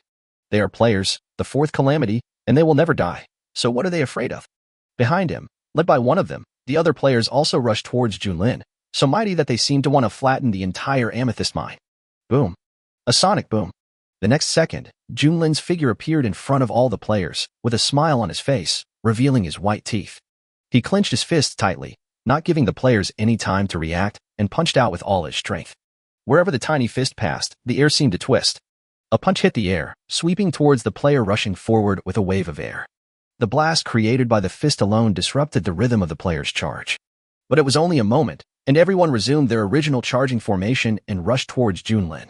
They are players, the fourth calamity, and they will never die, so what are they afraid of? Behind him, led by one of them, the other players also rushed towards Junlin, so mighty that they seemed to want to flatten the entire amethyst mine. Boom. A sonic boom. The next second, Junlin's figure appeared in front of all the players, with a smile on his face, revealing his white teeth. He clenched his fists tightly, not giving the players any time to react, and punched out with all his strength. Wherever the tiny fist passed, the air seemed to twist. A punch hit the air, sweeping towards the player rushing forward with a wave of air. The blast created by the fist alone disrupted the rhythm of the player's charge. But it was only a moment, and everyone resumed their original charging formation and rushed towards Junlin.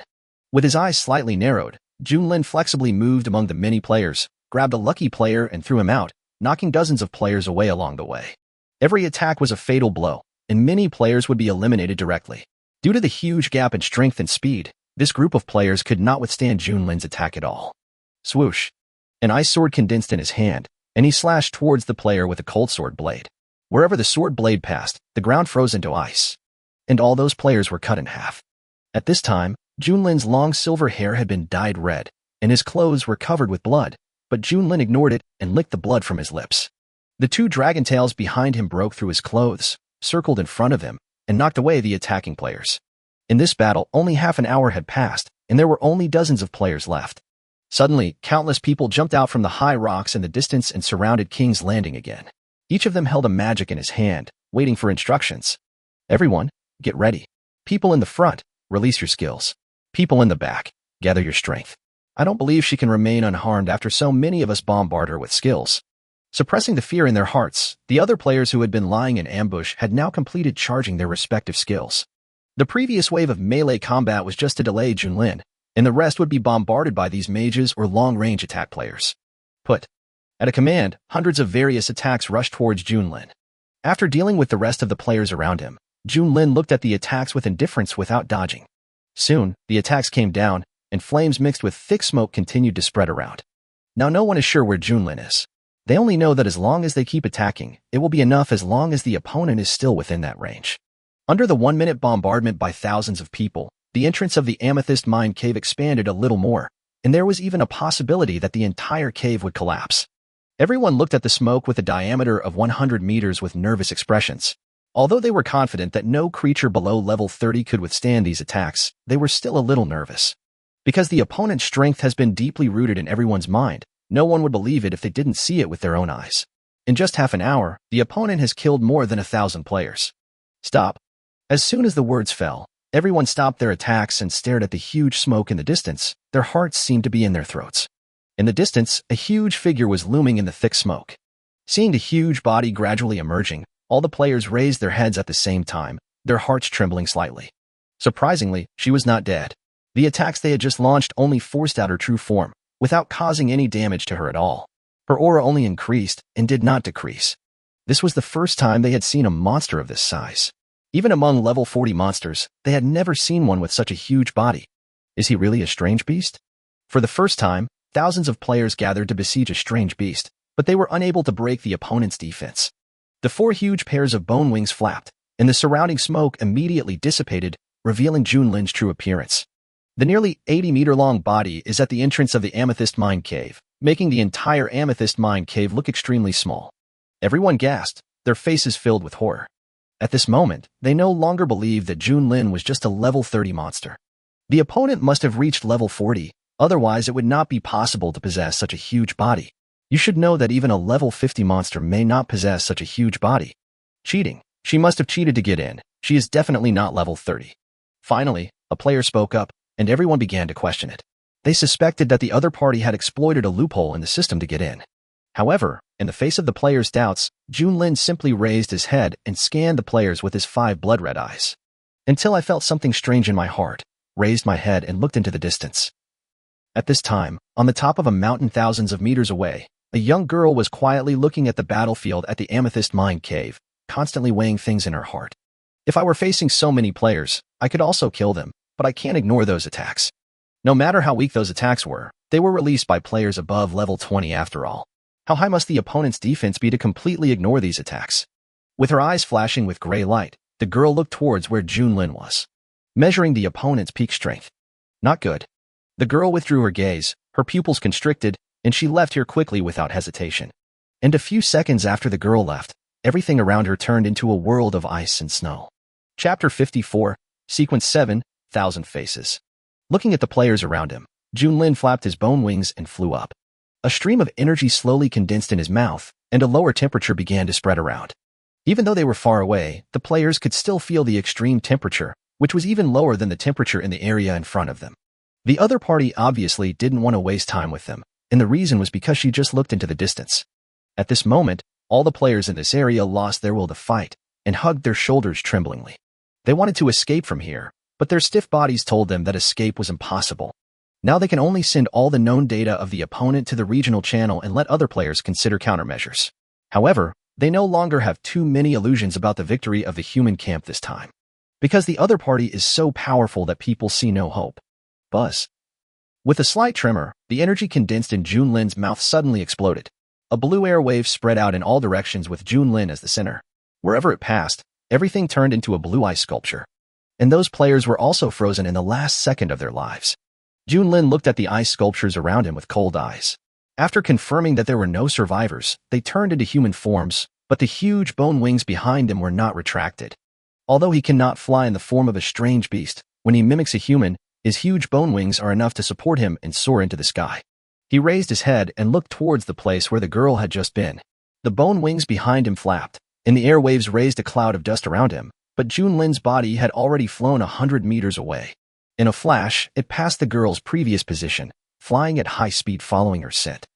With his eyes slightly narrowed, Junlin flexibly moved among the many players, grabbed a lucky player and threw him out, knocking dozens of players away along the way. Every attack was a fatal blow, and many players would be eliminated directly. Due to the huge gap in strength and speed, this group of players could not withstand Junlin's attack at all. Swoosh! An ice sword condensed in his hand, and he slashed towards the player with a cold sword blade. Wherever the sword blade passed, the ground froze into ice. And all those players were cut in half. At this time, Junlin's long silver hair had been dyed red, and his clothes were covered with blood, but Junlin ignored it and licked the blood from his lips. The two dragon tails behind him broke through his clothes, circled in front of him, and knocked away the attacking players. In this battle, only half an hour had passed, and there were only dozens of players left. Suddenly, countless people jumped out from the high rocks in the distance and surrounded King's Landing again. Each of them held a magic in his hand, waiting for instructions. Everyone, get ready. People in the front, release your skills. People in the back, gather your strength. I don't believe she can remain unharmed after so many of us bombard her with skills. Suppressing the fear in their hearts, the other players who had been lying in ambush had now completed charging their respective skills. The previous wave of melee combat was just to delay Junlin, and the rest would be bombarded by these mages or long-range attack players. At a command, hundreds of various attacks rushed towards Junlin. After dealing with the rest of the players around him, Junlin looked at the attacks with indifference without dodging. Soon, the attacks came down, and flames mixed with thick smoke continued to spread around. Now no one is sure where Junlin is. They only know that as long as they keep attacking, it will be enough as long as the opponent is still within that range. Under the 1-minute bombardment by thousands of people, the entrance of the Amethyst Mine Cave expanded a little more, and there was even a possibility that the entire cave would collapse. Everyone looked at the smoke with a diameter of 100 meters with nervous expressions. Although they were confident that no creature below level 30 could withstand these attacks, they were still a little nervous. Because the opponent's strength has been deeply rooted in everyone's mind, no one would believe it if they didn't see it with their own eyes. In just half an hour, the opponent has killed more than 1,000 players. Stop. As soon as the words fell, everyone stopped their attacks and stared at the huge smoke in the distance. Their hearts seemed to be in their throats. In the distance, a huge figure was looming in the thick smoke. Seeing the huge body gradually emerging, all the players raised their heads at the same time, their hearts trembling slightly. Surprisingly, she was not dead. The attacks they had just launched only forced out her true form, without causing any damage to her at all. Her aura only increased and did not decrease. This was the first time they had seen a monster of this size. Even among level 40 monsters, they had never seen one with such a huge body. Is he really a strange beast? For the first time, thousands of players gathered to besiege a strange beast, but they were unable to break the opponent's defense. The 4 huge pairs of bone wings flapped, and the surrounding smoke immediately dissipated, revealing Junlin's true appearance. The nearly 80-meter-long body is at the entrance of the Amethyst Mine Cave, making the entire Amethyst Mine Cave look extremely small. Everyone gasped, their faces filled with horror. At this moment, they no longer believed that Junlin was just a level 30 monster. The opponent must have reached level 40, otherwise it would not be possible to possess such a huge body. You should know that even a level 50 monster may not possess such a huge body. Cheating. She must have cheated to get in. She is definitely not level 30. Finally, a player spoke up, and everyone began to question it. They suspected that the other party had exploited a loophole in the system to get in. However, in the face of the players' doubts, Junlin simply raised his head and scanned the players with his 5 blood-red eyes. Until I felt something strange in my heart, raised my head and looked into the distance. At this time, on the top of a mountain thousands of meters away, a young girl was quietly looking at the battlefield at the Amethyst Mine Cave, constantly weighing things in her heart. If I were facing so many players, I could also kill them, but I can't ignore those attacks. No matter how weak those attacks were, they were released by players above level 20 after all. How high must the opponent's defense be to completely ignore these attacks? With her eyes flashing with gray light, the girl looked towards where Junlin was, measuring the opponent's peak strength. Not good. The girl withdrew her gaze, her pupils constricted, and she left here quickly without hesitation. And a few seconds after the girl left, everything around her turned into a world of ice and snow. Chapter 54, Sequence 7, Thousand Faces. Looking at the players around him, Junlin flapped his bone wings and flew up. A stream of energy slowly condensed in his mouth, and a lower temperature began to spread around. Even though they were far away, the players could still feel the extreme temperature, which was even lower than the temperature in the area in front of them. The other party obviously didn't want to waste time with them, and the reason was because she just looked into the distance. At this moment, all the players in this area lost their will to fight and hugged their shoulders tremblingly. They wanted to escape from here, but their stiff bodies told them that escape was impossible. Now they can only send all the known data of the opponent to the regional channel and let other players consider countermeasures. However, they no longer have too many illusions about the victory of the human camp this time, because the other party is so powerful that people see no hope. Buzz. With a slight tremor, the energy condensed in Junlin's mouth suddenly exploded. A blue air wave spread out in all directions with Junlin as the center. Wherever it passed, everything turned into a blue ice sculpture. And those players were also frozen in the last second of their lives. Junlin looked at the ice sculptures around him with cold eyes. After confirming that there were no survivors, they turned into human forms, but the huge bone wings behind them were not retracted. Although he cannot fly in the form of a strange beast, when he mimics a human, his huge bone wings are enough to support him and soar into the sky. He raised his head and looked towards the place where the girl had just been. The bone wings behind him flapped, and the airwaves raised a cloud of dust around him, but Junlin's body had already flown 100 meters away. In a flash, it passed the girl's previous position, flying at high speed following her scent.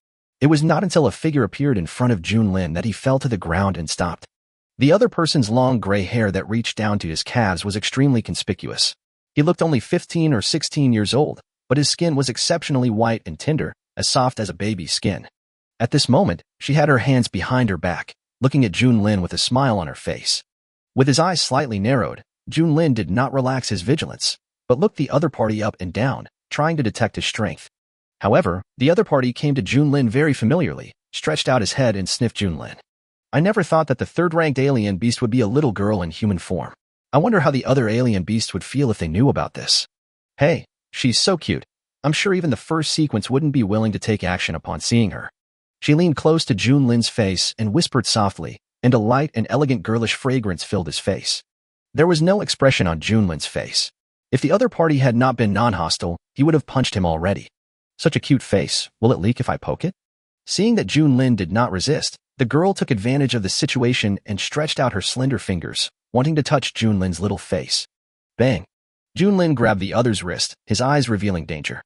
It was not until a figure appeared in front of Junlin that he fell to the ground and stopped. The other person's long gray hair that reached down to his calves was extremely conspicuous. He looked only 15 or 16 years old, but his skin was exceptionally white and tender, as soft as a baby's skin. At this moment, she had her hands behind her back, looking at Junlin with a smile on her face. With his eyes slightly narrowed, Junlin did not relax his vigilance, but looked the other party up and down, trying to detect his strength. However, the other party came to Junlin very familiarly, stretched out his head and sniffed Junlin. I never thought that the third-ranked alien beast would be a little girl in human form. I wonder how the other alien beasts would feel if they knew about this. Hey, she's so cute. I'm sure even the first sequence wouldn't be willing to take action upon seeing her. She leaned close to Junlin's face and whispered softly, and a light and elegant girlish fragrance filled his face. There was no expression on Junlin's face. If the other party had not been non-hostile, he would have punched him already. Such a cute face, will it leak if I poke it? Seeing that Junlin did not resist, the girl took advantage of the situation and stretched out her slender fingers, wanting to touch Junlin's little face. Bang! Junlin grabbed the other's wrist, his eyes revealing danger.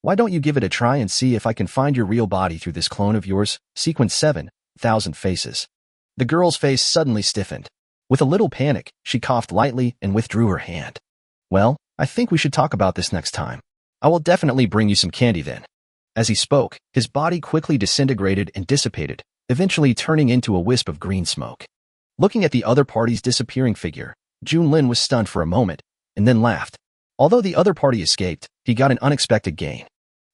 Why don't you give it a try and see if I can find your real body through this clone of yours? Sequence 7, Thousand Faces. The girl's face suddenly stiffened. With a little panic, she coughed lightly and withdrew her hand. Well, I think we should talk about this next time. I will definitely bring you some candy then. As he spoke, his body quickly disintegrated and dissipated, eventually turning into a wisp of green smoke. Looking at the other party's disappearing figure, Junlin was stunned for a moment, and then laughed. Although the other party escaped, he got an unexpected gain.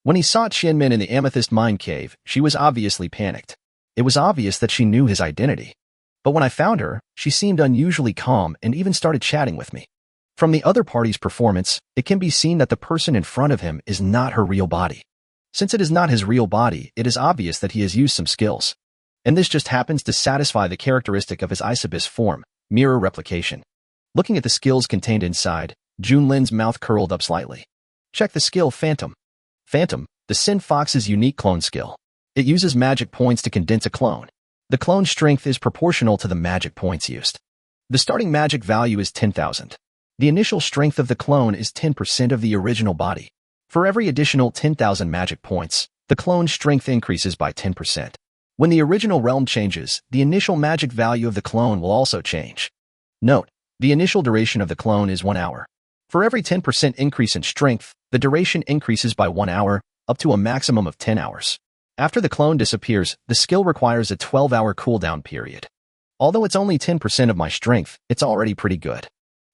When he saw Qianmin in the Amethyst Mine Cave, she was obviously panicked. It was obvious that she knew his identity. But when I found her, she seemed unusually calm and even started chatting with me. From the other party's performance, it can be seen that the person in front of him is not her real body. Since it is not his real body, it is obvious that he has used some skills. And this just happens to satisfy the characteristic of his Isabis form, mirror replication. Looking at the skills contained inside, Junlin's mouth curled up slightly. Check the skill Phantom. Phantom, the Sin Fox's unique clone skill. It uses magic points to condense a clone. The clone's strength is proportional to the magic points used. The starting magic value is 10,000. The initial strength of the clone is 10% of the original body. For every additional 10,000 magic points, the clone's strength increases by 10%. When the original realm changes, the initial magic value of the clone will also change. Note, the initial duration of the clone is 1 hour. For every 10% increase in strength, the duration increases by 1 hour, up to a maximum of 10 hours. After the clone disappears, the skill requires a 12-hour cooldown period. Although it's only 10% of my strength, it's already pretty good.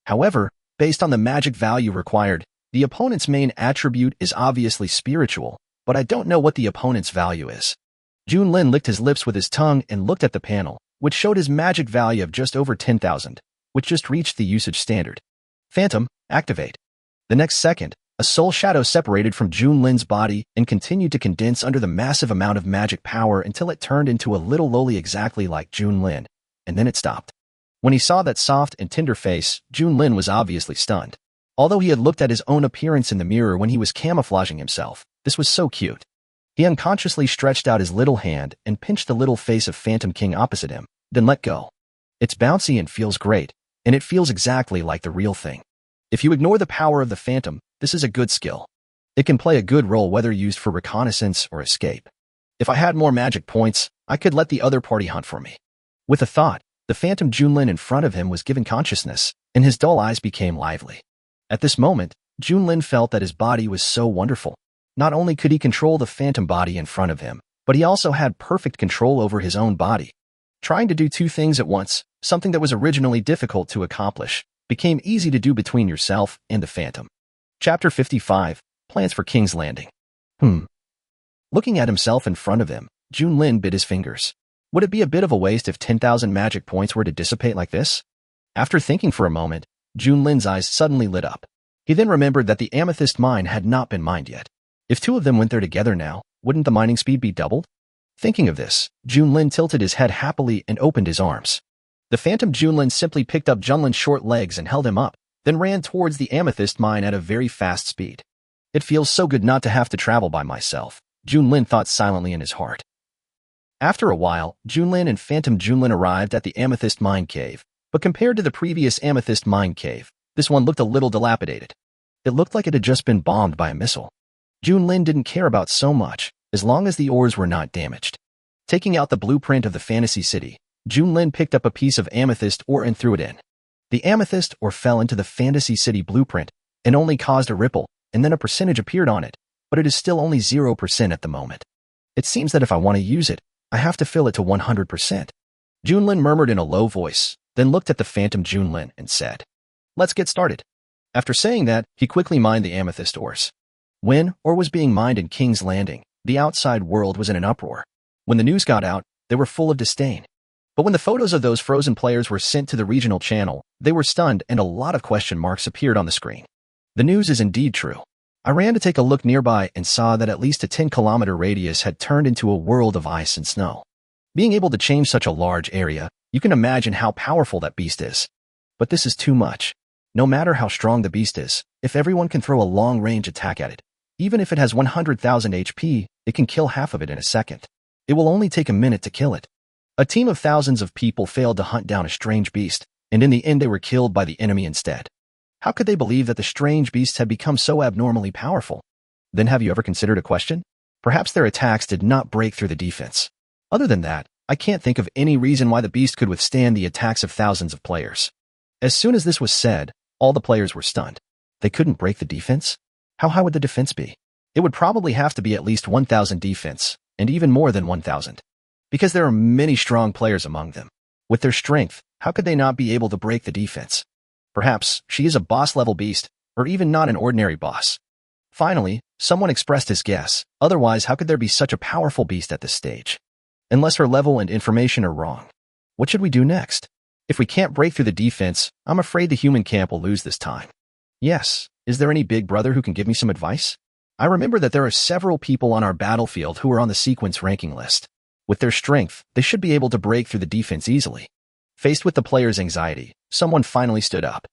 However, based on the magic value required, the opponent's main attribute is obviously spiritual, but I don't know what the opponent's value is. Junlin licked his lips with his tongue and looked at the panel, which showed his magic value of just over 10,000, which just reached the usage standard. Phantom, activate. The next second, a soul shadow separated from Junlin's body and continued to condense under the massive amount of magic power until it turned into a little lowly exactly like Junlin, and then it stopped. When he saw that soft and tender face, Junlin was obviously stunned. Although he had looked at his own appearance in the mirror when he was camouflaging himself, this was so cute. He unconsciously stretched out his little hand and pinched the little face of Phantom King opposite him, then let go. It's bouncy and feels great, and it feels exactly like the real thing. If you ignore the power of the Phantom, this is a good skill. It can play a good role whether used for reconnaissance or escape. If I had more magic points, I could let the other party hunt for me. With a thought, the Phantom Junlin in front of him was given consciousness, and his dull eyes became lively. At this moment, Junlin felt that his body was so wonderful. Not only could he control the phantom body in front of him, but he also had perfect control over his own body. Trying to do two things at once, something that was originally difficult to accomplish, became easy to do between yourself and the Phantom. Chapter 55, Plans for King's Landing. Looking at himself in front of him, Junlin bit his fingers. Would it be a bit of a waste if 10,000 magic points were to dissipate like this? After thinking for a moment, Junlin's eyes suddenly lit up. He then remembered that the amethyst mine had not been mined yet. If two of them went there together now, wouldn't the mining speed be doubled? Thinking of this, Junlin tilted his head happily and opened his arms. The Phantom Junlin simply picked up Junlin's short legs and held him up, then ran towards the amethyst mine at a very fast speed. It feels so good not to have to travel by myself, Junlin thought silently in his heart. After a while, Junlin and Phantom Junlin arrived at the amethyst mine cave, but compared to the previous amethyst mine cave, this one looked a little dilapidated. It looked like it had just been bombed by a missile. Junlin didn't care about so much, as long as the ores were not damaged. Taking out the blueprint of the fantasy city, Junlin picked up a piece of amethyst ore and threw it in. The amethyst ore fell into the fantasy city blueprint and only caused a ripple, and then a percentage appeared on it, but it is still only 0% at the moment. It seems that if I want to use it, I have to fill it to 100%. Junlin murmured in a low voice, then looked at the Phantom Junlin and said, "Let's get started." After saying that, he quickly mined the amethyst ores. When ore was being mined in King's Landing, the outside world was in an uproar. When the news got out, they were full of disdain. But when the photos of those frozen players were sent to the regional channel, they were stunned and a lot of question marks appeared on the screen. The news is indeed true. I ran to take a look nearby and saw that at least a 10-kilometer radius had turned into a world of ice and snow. Being able to change such a large area, you can imagine how powerful that beast is. But this is too much. No matter how strong the beast is, if everyone can throw a long-range attack at it, even if it has 100,000 HP, it can kill half of it in a second. It will only take a minute to kill it. A team of thousands of people failed to hunt down a strange beast, and in the end they were killed by the enemy instead. How could they believe that the strange beasts had become so abnormally powerful? Then have you ever considered a question? Perhaps their attacks did not break through the defense. Other than that, I can't think of any reason why the beast could withstand the attacks of thousands of players. As soon as this was said, all the players were stunned. They couldn't break the defense? How high would the defense be? It would probably have to be at least 1,000 defense, and even more than 1,000. Because there are many strong players among them. With their strength, how could they not be able to break the defense? Perhaps she is a boss-level beast, or even not an ordinary boss. Finally, someone expressed his guess. Otherwise, how could there be such a powerful beast at this stage? Unless her level and information are wrong. What should we do next? If we can't break through the defense, I'm afraid the human camp will lose this time. Yes, is there any big brother who can give me some advice? I remember that there are several people on our battlefield who are on the sequence ranking list. With their strength, they should be able to break through the defense easily. Faced with the player's anxiety, someone finally stood up.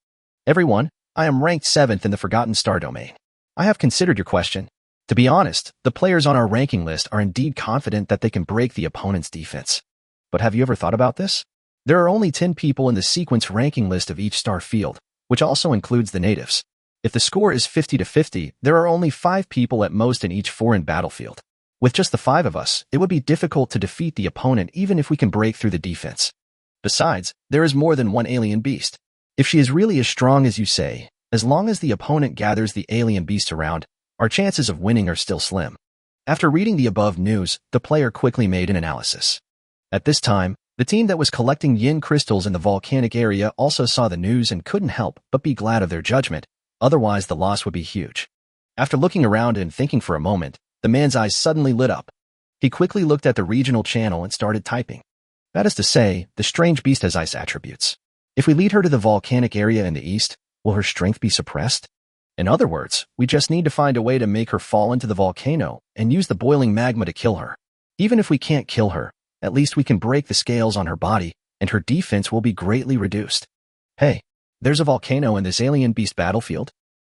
Everyone, I am ranked 7th in the Forgotten Star domain. I have considered your question. To be honest, the players on our ranking list are indeed confident that they can break the opponent's defense. But have you ever thought about this? There are only 10 people in the sequence ranking list of each star field, which also includes the natives. If the score is 50-50, there are only 5 people at most in each foreign battlefield. With just the 5 of us, it would be difficult to defeat the opponent even if we can break through the defense. Besides, there is more than one alien beast. If she is really as strong as you say, as long as the opponent gathers the alien beast around, our chances of winning are still slim. After reading the above news, the player quickly made an analysis. At this time, the team that was collecting yin crystals in the volcanic area also saw the news and couldn't help but be glad of their judgment, otherwise the loss would be huge. After looking around and thinking for a moment, the man's eyes suddenly lit up. He quickly looked at the regional channel and started typing. That is to say, the strange beast has ice attributes. If we lead her to the volcanic area in the east, will her strength be suppressed? In other words, we just need to find a way to make her fall into the volcano and use the boiling magma to kill her. Even if we can't kill her, at least we can break the scales on her body and her defense will be greatly reduced. Hey, there's a volcano in this alien beast battlefield?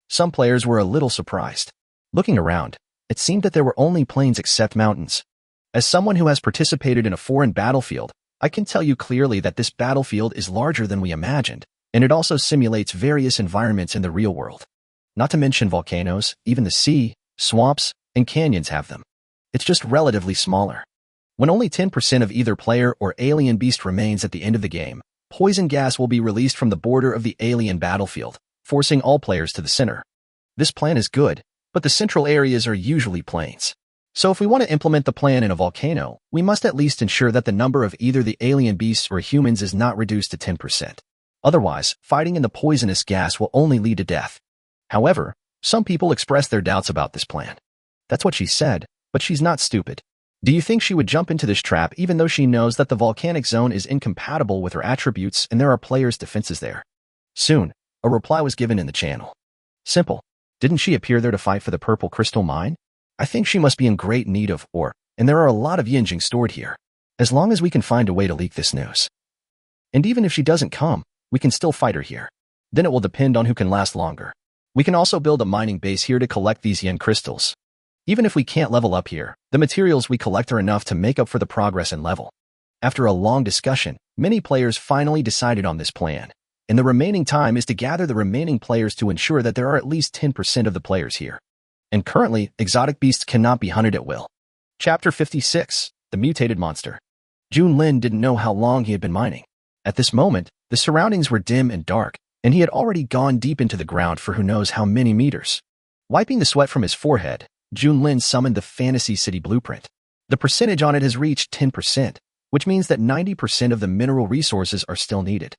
Some players were a little surprised. Looking around, it seemed that there were only plains except mountains. As someone who has participated in a foreign battlefield, I can tell you clearly that this battlefield is larger than we imagined, and it also simulates various environments in the real world. Not to mention volcanoes, even the sea, swamps, and canyons have them. It's just relatively smaller. When only 10% of either player or alien beast remains at the end of the game, poison gas will be released from the border of the alien battlefield, forcing all players to the center. This plan is good, but the central areas are usually plains. So if we want to implement the plan in a volcano, we must at least ensure that the number of either the alien beasts or humans is not reduced to 10%. Otherwise, fighting in the poisonous gas will only lead to death. However, some people expressed their doubts about this plan. That's what she said, but she's not stupid. Do you think she would jump into this trap even though she knows that the volcanic zone is incompatible with her attributes and there are players' defenses there? Soon, a reply was given in the channel. Simple. Didn't she appear there to fight for the purple crystal mine? I think she must be in great need of ore, and there are a lot of yinjing stored here. As long as we can find a way to leak this news. And even if she doesn't come, we can still fight her here. Then it will depend on who can last longer. We can also build a mining base here to collect these yin crystals. Even if we can't level up here, the materials we collect are enough to make up for the progress in level. After a long discussion, many players finally decided on this plan, and the remaining time is to gather the remaining players to ensure that there are at least 10% of the players here. And currently, exotic beasts cannot be hunted at will. Chapter 56, The Mutated Monster. Junlin didn't know how long he had been mining. At this moment, the surroundings were dim and dark, and he had already gone deep into the ground for who knows how many meters. Wiping the sweat from his forehead, Junlin summoned the Fantasy City blueprint. The percentage on it has reached 10%, which means that 90% of the mineral resources are still needed.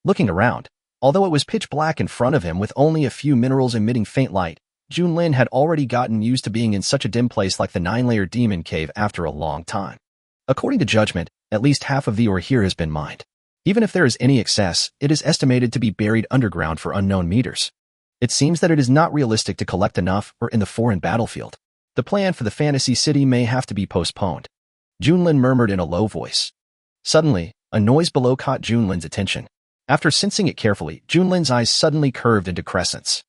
Looking around, although it was pitch black in front of him with only a few minerals emitting faint light, Junlin had already gotten used to being in such a dim place like the 9-layer demon cave after a long time. According to judgment, at least half of the ore here has been mined. Even if there is any excess, it is estimated to be buried underground for unknown meters. It seems that it is not realistic to collect enough or in the foreign battlefield. The plan for the Fantasy City may have to be postponed. Junlin murmured in a low voice. Suddenly, a noise below caught Junlin's attention. After sensing it carefully, Junlin's eyes suddenly curved into crescents.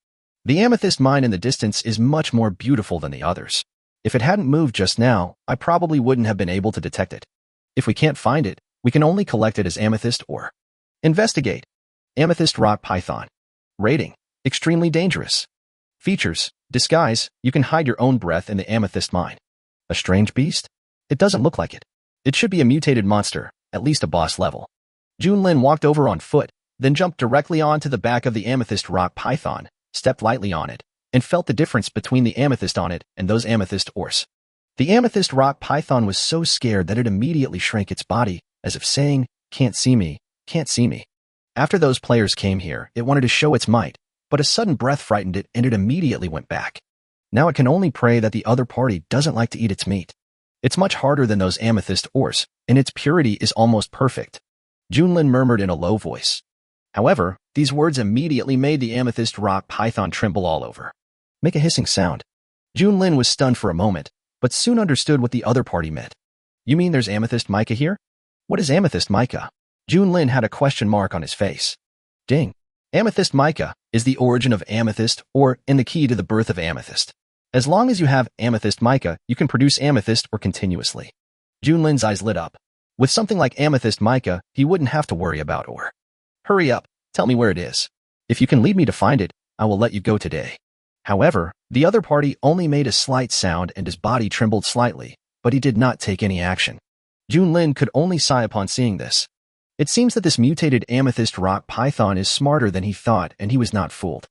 The amethyst mine in the distance is much more beautiful than the others. If it hadn't moved just now, I probably wouldn't have been able to detect it. If we can't find it, we can only collect it as amethyst ore. Investigate. Amethyst rock python. Rating. Extremely dangerous. Features. Disguise. You can hide your own breath in the amethyst mine. A strange beast? It doesn't look like it. It should be a mutated monster, at least a boss level. Junlin walked over on foot, then jumped directly onto the back of the amethyst rock python, stepped lightly on it, and felt the difference between the amethyst on it and those amethyst ores. The amethyst rock python was so scared that it immediately shrank its body, as if saying, "Can't see me, can't see me." After those players came here, it wanted to show its might, but a sudden breath frightened it and it immediately went back. Now it can only pray that the other party doesn't like to eat its meat. It's much harder than those amethyst ores, and its purity is almost perfect. Junlin murmured in a low voice. However, these words immediately made the amethyst rock python tremble all over. Make a hissing sound. Junlin was stunned for a moment, but soon understood what the other party meant. You mean there's amethyst mica here? What is amethyst mica? Junlin had a question mark on his face. Ding. Amethyst mica is the origin of amethyst or in the key to the birth of amethyst. As long as you have amethyst mica, you can produce amethyst or continuously. Junlin's eyes lit up. With something like amethyst mica, he wouldn't have to worry about ore. Hurry up, tell me where it is. If you can lead me to find it, I will let you go today. However, the other party only made a slight sound and his body trembled slightly, but he did not take any action. Junlin could only sigh upon seeing this. It seems that this mutated amethyst rock python is smarter than he thought, and he was not fooled.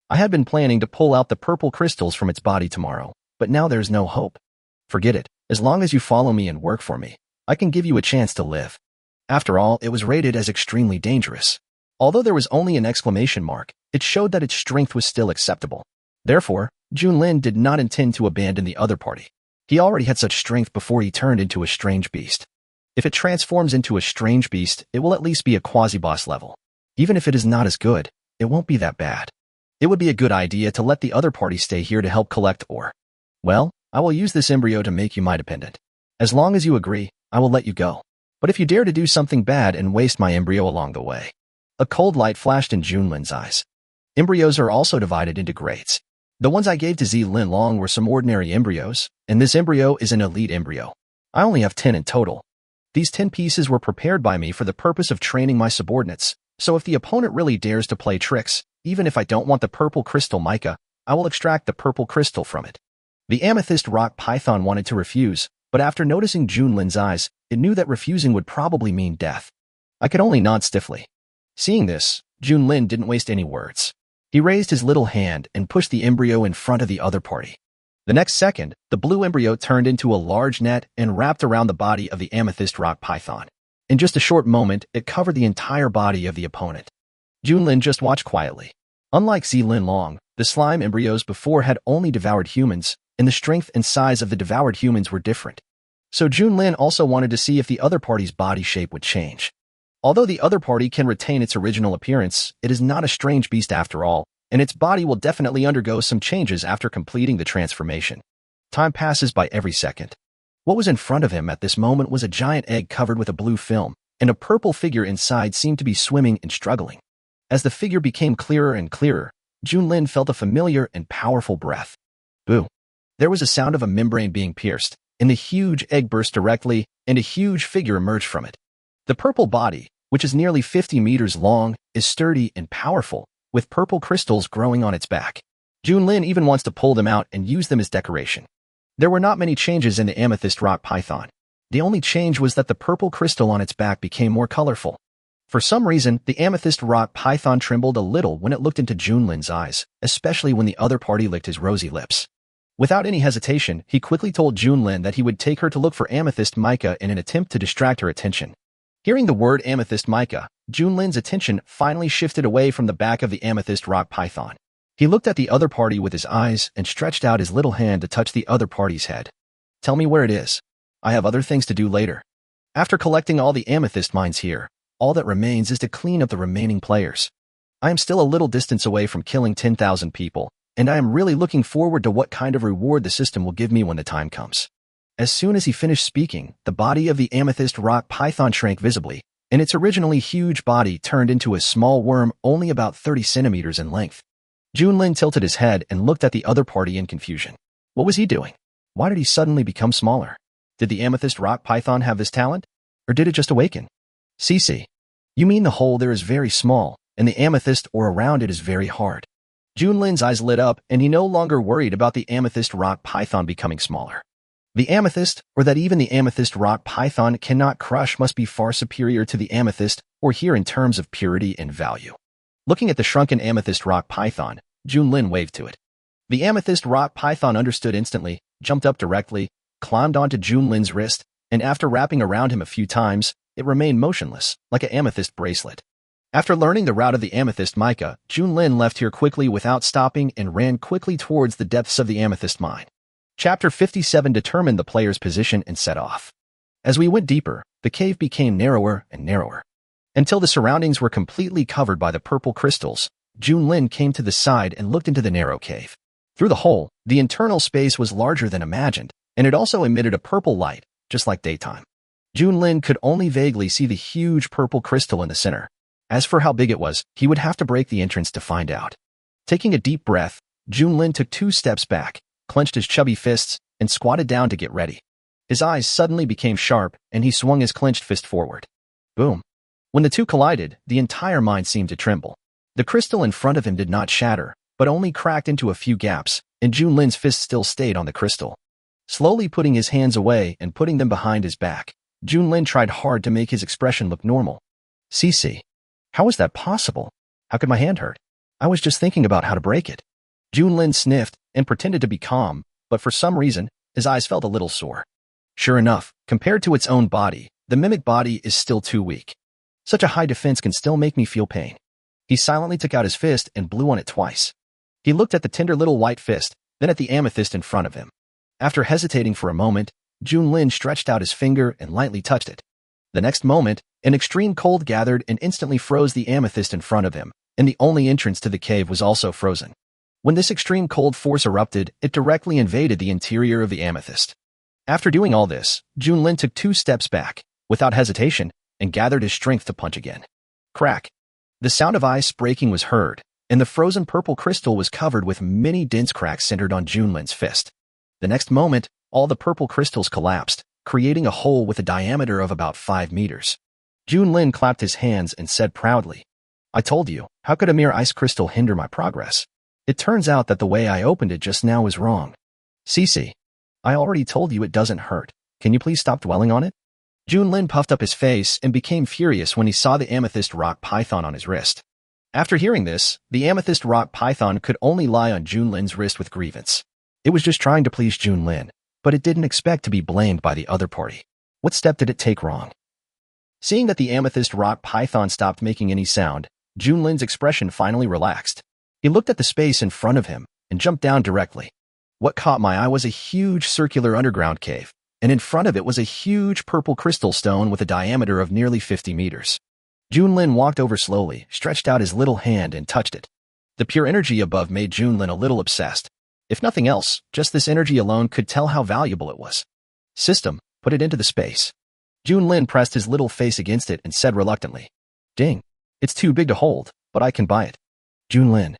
I had been planning to pull out the purple crystals from its body tomorrow, but now there's no hope. Forget it. As long as you follow me and work for me, I can give you a chance to live. After all, it was rated as extremely dangerous. Although there was only an exclamation mark, it showed that its strength was still acceptable. Therefore, Junlin did not intend to abandon the other party. He already had such strength before he turned into a strange beast. If it transforms into a strange beast, it will at least be a quasi-boss level. Even if it is not as good, it won't be that bad. It would be a good idea to let the other party stay here to help collect ore. Well, I will use this embryo to make you my dependent. As long as you agree, I will let you go. But if you dare to do something bad and waste my embryo along the way. A cold light flashed in Junlin's eyes. Embryos are also divided into grades. The ones I gave to Zilin Long were some ordinary embryos, and this embryo is an elite embryo. I only have 10 in total. These 10 pieces were prepared by me for the purpose of training my subordinates, so if the opponent really dares to play tricks, even if I don't want the purple crystal mica, I will extract the purple crystal from it. The amethyst rock python wanted to refuse, but after noticing Junlin's eyes, it knew that refusing would probably mean death. I could only nod stiffly. Seeing this, Junlin didn't waste any words. He raised his little hand and pushed the embryo in front of the other party. The next second, the blue embryo turned into a large net and wrapped around the body of the amethyst rock python. In just a short moment, it covered the entire body of the opponent. Junlin just watched quietly. Unlike Zilin Long, the slime embryos before had only devoured humans, and the strength and size of the devoured humans were different. So Junlin also wanted to see if the other party's body shape would change. Although the other party can retain its original appearance, it is not a strange beast after all, and its body will definitely undergo some changes after completing the transformation. Time passes by every second. What was in front of him at this moment was a giant egg covered with a blue film, and a purple figure inside seemed to be swimming and struggling. As the figure became clearer and clearer, Junlin felt a familiar and powerful breath. Boo! There was a sound of a membrane being pierced, and the huge egg burst directly, and a huge figure emerged from it. The purple body, which is nearly 50 meters long, is sturdy and powerful, with purple crystals growing on its back. Junlin even wants to pull them out and use them as decoration. There were not many changes in the amethyst rock python. The only change was that the purple crystal on its back became more colorful. For some reason, the amethyst rock python trembled a little when it looked into Junlin's eyes, especially when the other party licked his rosy lips. Without any hesitation, he quickly told Junlin that he would take her to look for amethyst mica in an attempt to distract her attention. Hearing the word amethyst mica, Junlin's attention finally shifted away from the back of the amethyst rock python. He looked at the other party with his eyes and stretched out his little hand to touch the other party's head. Tell me where it is. I have other things to do later. After collecting all the amethyst mines here, all that remains is to clean up the remaining players. I am still a little distance away from killing 10,000 people, and I am really looking forward to what kind of reward the system will give me when the time comes. As soon as he finished speaking, the body of the amethyst rock python shrank visibly, and its originally huge body turned into a small worm only about 30 centimeters in length. Junlin tilted his head and looked at the other party in confusion. What was he doing? Why did he suddenly become smaller? Did the amethyst rock python have this talent? Or did it just awaken? Cece, you mean the hole there is very small, and the amethyst or around it is very hard. Junlin's eyes lit up, and he no longer worried about the amethyst rock python becoming smaller. The amethyst, or that even the amethyst rock python cannot crush, must be far superior to the amethyst, or here in terms of purity and value. Looking at the shrunken amethyst rock python, Junlin waved to it. The amethyst rock python understood instantly, jumped up directly, climbed onto Junlin's wrist, and after wrapping around him a few times, it remained motionless, like an amethyst bracelet. After learning the route of the amethyst mica, Junlin left here quickly without stopping and ran quickly towards the depths of the amethyst mine. Chapter 57 determined the player's position and set off. As we went deeper, the cave became narrower and narrower. Until the surroundings were completely covered by the purple crystals, Junlin came to the side and looked into the narrow cave. Through the hole, the internal space was larger than imagined, and it also emitted a purple light, just like daytime. Junlin could only vaguely see the huge purple crystal in the center. As for how big it was, he would have to break the entrance to find out. Taking a deep breath, Junlin took 2 steps back, clenched his chubby fists, and squatted down to get ready. His eyes suddenly became sharp, and he swung his clenched fist forward. Boom. When the two collided, the entire mine seemed to tremble. The crystal in front of him did not shatter, but only cracked into a few gaps, and Junlin's fist still stayed on the crystal. Slowly putting his hands away and putting them behind his back, Junlin tried hard to make his expression look normal. Cece, how was that possible? How could my hand hurt? I was just thinking about how to break it. Junlin sniffed and pretended to be calm, but for some reason, his eyes felt a little sore. Sure enough, compared to its own body, the mimic body is still too weak. Such a high defense can still make me feel pain. He silently took out his fist and blew on it twice. He looked at the tender little white fist, then at the amethyst in front of him. After hesitating for a moment, Junlin stretched out his finger and lightly touched it. The next moment, an extreme cold gathered and instantly froze the amethyst in front of him, and the only entrance to the cave was also frozen. When this extreme cold force erupted, it directly invaded the interior of the amethyst. After doing all this, Junlin took 2 steps back, without hesitation, and gathered his strength to punch again. Crack. The sound of ice breaking was heard, and the frozen purple crystal was covered with many dense cracks centered on Junlin's fist. The next moment, all the purple crystals collapsed, creating a hole with a diameter of about 5 meters. Junlin clapped his hands and said proudly, "I told you, how could a mere ice crystal hinder my progress? It turns out that the way I opened it just now was wrong. Cece, I already told you it doesn't hurt. Can you please stop dwelling on it?" Junlin puffed up his face and became furious when he saw the amethyst rock python on his wrist. After hearing this, the amethyst rock python could only lie on Junlin's wrist with grievance. It was just trying to please Junlin, but it didn't expect to be blamed by the other party. What step did it take wrong? Seeing that the amethyst rock python stopped making any sound, Junlin's expression finally relaxed. He looked at the space in front of him and jumped down directly. What caught my eye was a huge circular underground cave, and in front of it was a huge purple crystal stone with a diameter of nearly 50 meters. Junlin walked over slowly, stretched out his little hand and touched it. The pure energy above made Junlin a little obsessed. If nothing else, just this energy alone could tell how valuable it was. "System, put it into the space." Junlin pressed his little face against it and said reluctantly, "Ding, it's too big to hold, but I can buy it." Junlin,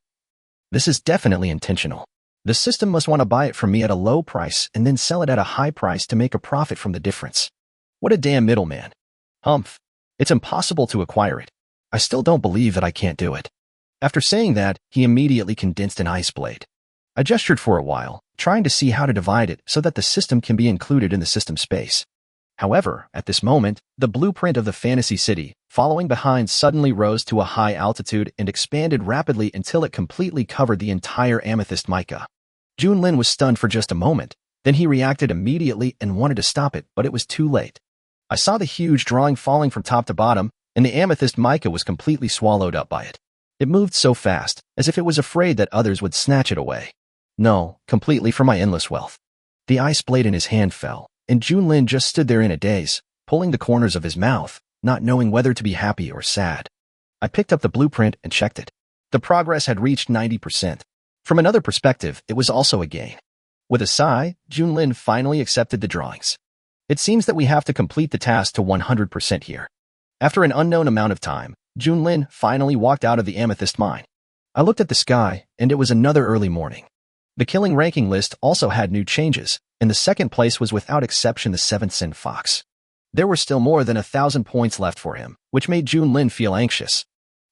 this is definitely intentional. The system must want to buy it from me at a low price and then sell it at a high price to make a profit from the difference. What a damn middleman. Humph. It's impossible to acquire it. I still don't believe that I can't do it. After saying that, he immediately condensed an ice blade. I gestured for a while, trying to see how to divide it so that the system can be included in the system space. However, at this moment, the blueprint of the fantasy city, following behind, suddenly rose to a high altitude and expanded rapidly until it completely covered the entire amethyst mica. Junlin was stunned for just a moment, then he reacted immediately and wanted to stop it, but it was too late. I saw the huge drawing falling from top to bottom, and the amethyst mica was completely swallowed up by it. It moved so fast, as if it was afraid that others would snatch it away. No, completely for my endless wealth. The ice blade in his hand fell, and Junlin just stood there in a daze, pulling the corners of his mouth, not knowing whether to be happy or sad. I picked up the blueprint and checked it. The progress had reached 90%. From another perspective, it was also a gain. With a sigh, Junlin finally accepted the drawings. It seems that we have to complete the task to 100% here. After an unknown amount of time, Junlin finally walked out of the amethyst mine. I looked at the sky, and it was another early morning. The killing ranking list also had new changes, and the second place was without exception the 7th Sin Fox. There were still more than 1,000 points left for him, which made Junlin feel anxious.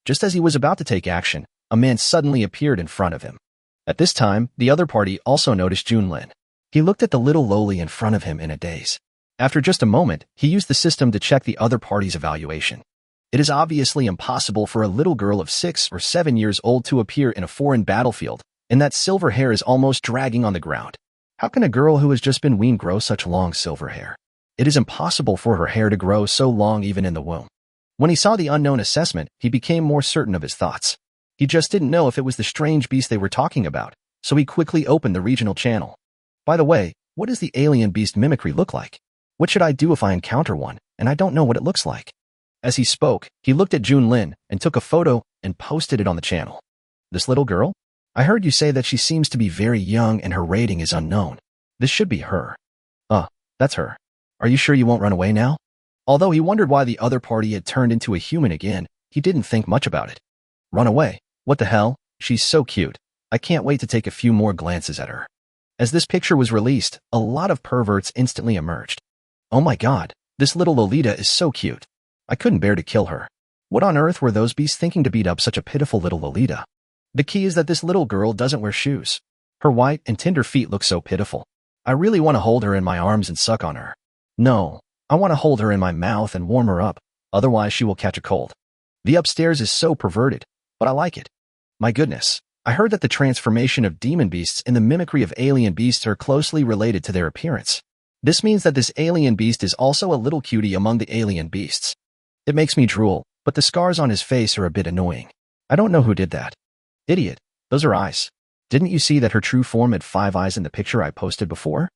Just as he was about to take action, a man suddenly appeared in front of him. At this time, the other party also noticed Junlin. He looked at the little loli in front of him in a daze. After just a moment, he used the system to check the other party's evaluation. It is obviously impossible for a little girl of 6 or 7 years old to appear in a foreign battlefield, and that silver hair is almost dragging on the ground. How can a girl who has just been weaned grow such long silver hair? It is impossible for her hair to grow so long even in the womb. When he saw the unknown assessment, he became more certain of his thoughts. He just didn't know if it was the strange beast they were talking about, so he quickly opened the regional channel. By the way, what does the alien beast mimicry look like? What should I do if I encounter one, and I don't know what it looks like? As he spoke, he looked at Junlin and took a photo and posted it on the channel. This little girl? I heard you say that she seems to be very young and her rating is unknown. This should be her. That's her. Are you sure you won't run away now? Although he wondered why the other party had turned into a human again, he didn't think much about it. Run away? What the hell? She's so cute. I can't wait to take a few more glances at her. As this picture was released, a lot of perverts instantly emerged. Oh my god, this little Lolita is so cute. I couldn't bear to kill her. What on earth were those beasts thinking to beat up such a pitiful little Lolita? The key is that this little girl doesn't wear shoes. Her white and tender feet look so pitiful. I really want to hold her in my arms and suck on her. No, I want to hold her in my mouth and warm her up, otherwise she will catch a cold. The upstairs is so perverted, but I like it. My goodness, I heard that the transformation of demon beasts and the mimicry of alien beasts are closely related to their appearance. This means that this alien beast is also a little cutie among the alien beasts. It makes me drool, but the scars on his face are a bit annoying. I don't know who did that. Idiot, those are eyes. Didn't you see that her true form had 5 eyes in the picture I posted before?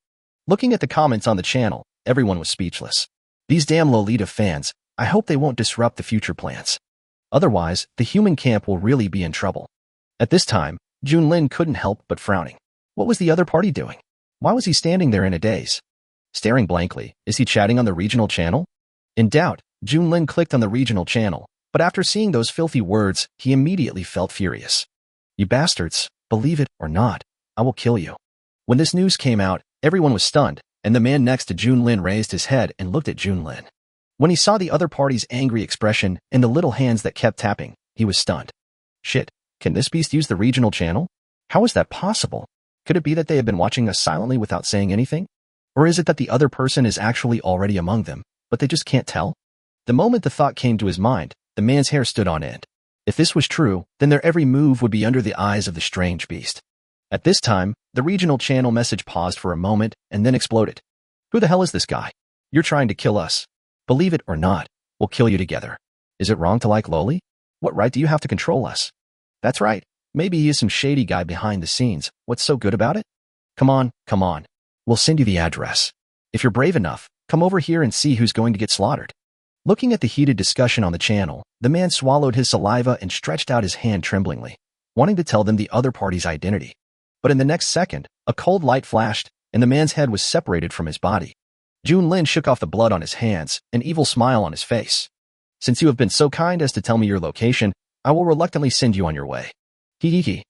Looking at the comments on the channel, everyone was speechless. These damn Lolita fans, I hope they won't disrupt the future plans. Otherwise, the human camp will really be in trouble. At this time, Junlin couldn't help but frowning. What was the other party doing? Why was he standing there in a daze? Staring blankly, is he chatting on the regional channel? In doubt, Junlin clicked on the regional channel, but after seeing those filthy words, he immediately felt furious. You bastards, believe it or not, I will kill you. When this news came out, everyone was stunned, and the man next to Junlin raised his head and looked at Junlin. When he saw the other party's angry expression and the little hands that kept tapping, he was stunned. Shit, can this beast use the regional channel? How is that possible? Could it be that they have been watching us silently without saying anything? Or is it that the other person is actually already among them, but they just can't tell? The moment the thought came to his mind, the man's hair stood on end. If this was true, then their every move would be under the eyes of the strange beast. At this time, the regional channel message paused for a moment and then exploded. Who the hell is this guy? You're trying to kill us. Believe it or not, we'll kill you together. Is it wrong to like Loli? What right do you have to control us? That's right. Maybe he is some shady guy behind the scenes. What's so good about it? Come on. We'll send you the address. If you're brave enough, come over here and see who's going to get slaughtered. Looking at the heated discussion on the channel, the man swallowed his saliva and stretched out his hand tremblingly, wanting to tell them the other party's identity. But in the next second, a cold light flashed, and the man's head was separated from his body. Junlin shook off the blood on his hands, an evil smile on his face. Since you have been so kind as to tell me your location, I will reluctantly send you on your way. Hee.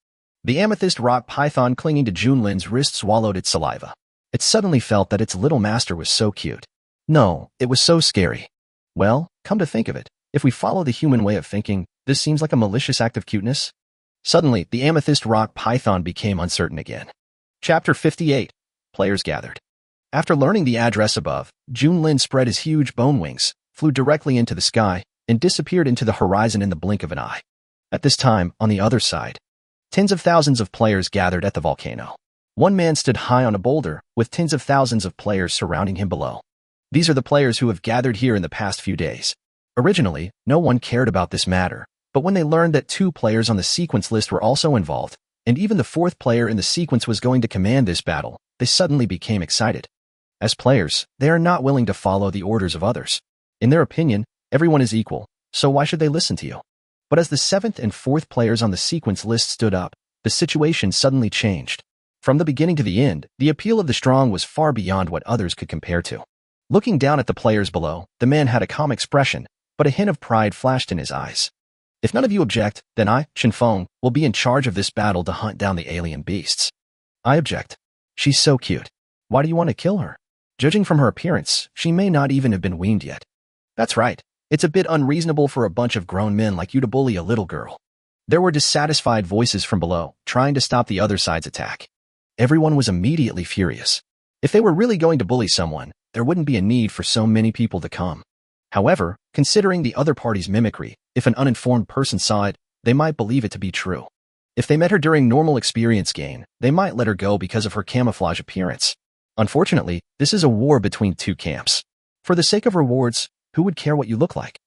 The amethyst rock python clinging to Junlin's wrist swallowed its saliva. It suddenly felt that its little master was so cute. No, it was so scary. Well, come to think of it, if we follow the human way of thinking, this seems like a malicious act of cuteness. Suddenly, the amethyst rock python became uncertain again. Chapter 58. Players gathered. After learning the address above, Junlin spread his huge bone wings, flew directly into the sky, and disappeared into the horizon in the blink of an eye. At this time, on the other side, tens of thousands of players gathered at the volcano. One man stood high on a boulder, with tens of thousands of players surrounding him below. These are the players who have gathered here in the past few days. Originally, no one cared about this matter, but when they learned that 2 players on the sequence list were also involved, and even the 4th player in the sequence was going to command this battle, they suddenly became excited. As players, they are not willing to follow the orders of others. In their opinion, everyone is equal, so why should they listen to you? But as the 7th and 4th players on the sequence list stood up, the situation suddenly changed. From the beginning to the end, the appeal of the strong was far beyond what others could compare to. Looking down at the players below, the man had a calm expression, but a hint of pride flashed in his eyes. If none of you object, then I, Chenfeng, will be in charge of this battle to hunt down the alien beasts. I object. She's so cute. Why do you want to kill her? Judging from her appearance, she may not even have been weaned yet. That's right. It's a bit unreasonable for a bunch of grown men like you to bully a little girl. There were dissatisfied voices from below, trying to stop the other side's attack. Everyone was immediately furious. If they were really going to bully someone, there wouldn't be a need for so many people to come. However, considering the other party's mimicry, if an uninformed person saw it, they might believe it to be true. If they met her during normal experience gain, they might let her go because of her camouflage appearance. Unfortunately, this is a war between 2 camps. For the sake of rewards, who would care what you look like?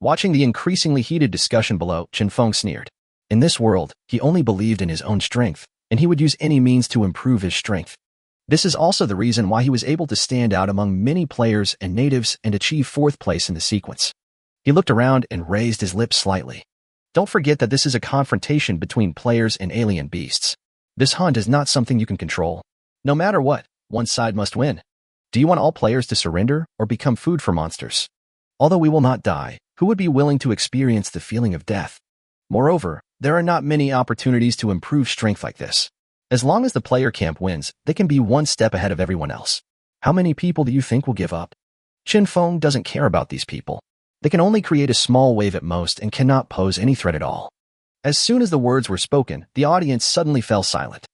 Watching the increasingly heated discussion below, Chenfeng sneered. In this world, he only believed in his own strength, and he would use any means to improve his strength. This is also the reason why he was able to stand out among many players and natives and achieve 4th place in the sequence. He looked around and raised his lips slightly. Don't forget that this is a confrontation between players and alien beasts. This hunt is not something you can control. No matter what, one side must win. Do you want all players to surrender or become food for monsters? Although we will not die, who would be willing to experience the feeling of death? Moreover, there are not many opportunities to improve strength like this. As long as the player camp wins, they can be one step ahead of everyone else. How many people do you think will give up? Chenfeng doesn't care about these people. They can only create a small wave at most and cannot pose any threat at all. As soon as the words were spoken, the audience suddenly fell silent.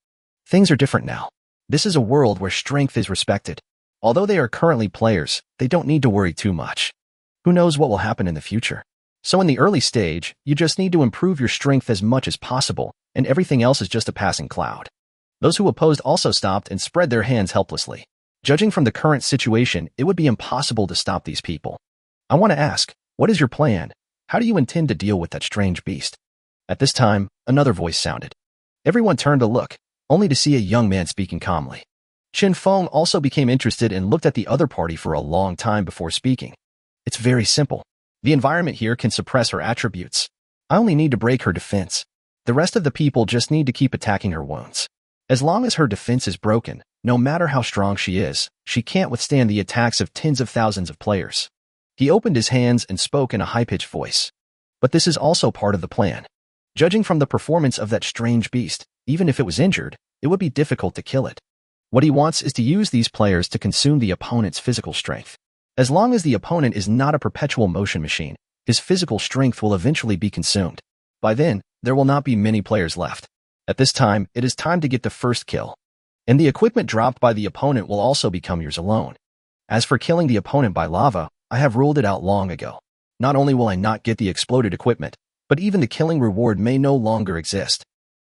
Things are different now. This is a world where strength is respected. Although they are currently players, they don't need to worry too much. Who knows what will happen in the future? So in the early stage, you just need to improve your strength as much as possible, and everything else is just a passing cloud. Those who opposed also stopped and spread their hands helplessly. Judging from the current situation, it would be impossible to stop these people. I want to ask, what is your plan? How do you intend to deal with that strange beast? At this time, another voice sounded. Everyone turned to look, only to see a young man speaking calmly. Chenfeng also became interested and looked at the other party for a long time before speaking. It's very simple. The environment here can suppress her attributes. I only need to break her defense. The rest of the people just need to keep attacking her wounds. As long as her defense is broken, no matter how strong she is, she can't withstand the attacks of tens of thousands of players. He opened his hands and spoke in a high-pitched voice. But this is also part of the plan. Judging from the performance of that strange beast, even if it was injured, it would be difficult to kill it. What he wants is to use these players to consume the opponent's physical strength. As long as the opponent is not a perpetual motion machine, his physical strength will eventually be consumed. By then, there will not be many players left. At this time, it is time to get the first kill. And the equipment dropped by the opponent will also become yours alone. As for killing the opponent by lava, I have ruled it out long ago. Not only will I not get the exploded equipment, but even the killing reward may no longer exist.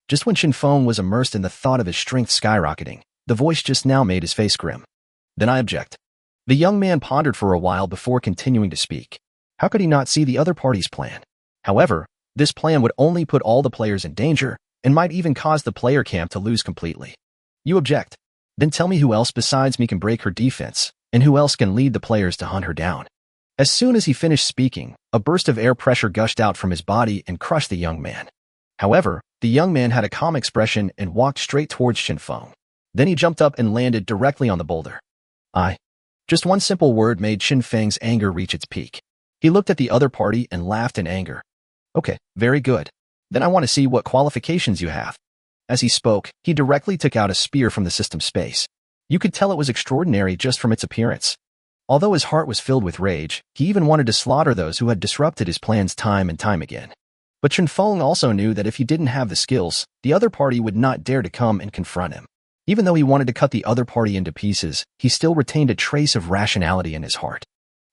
Just when Qinfeng was immersed in the thought of his strength skyrocketing, the voice just now made his face grim. Then I object. The young man pondered for a while before continuing to speak. How could he not see the other party's plan? However, this plan would only put all the players in danger and might even cause the player camp to lose completely. You object? Then tell me who else besides me can break her defense, and who else can lead the players to hunt her down. As soon as he finished speaking, a burst of air pressure gushed out from his body and crushed the young man. However, the young man had a calm expression and walked straight towards Qinfeng. Then he jumped up and landed directly on the boulder. Just one simple word made Qinfeng's anger reach its peak. He looked at the other party and laughed in anger. Okay, very good. Then I want to see what qualifications you have. As he spoke, he directly took out a spear from the system space. You could tell it was extraordinary just from its appearance. Although his heart was filled with rage, he even wanted to slaughter those who had disrupted his plans time and time again. But Qinfeng also knew that if he didn't have the skills, the other party would not dare to come and confront him. Even though he wanted to cut the other party into pieces, he still retained a trace of rationality in his heart.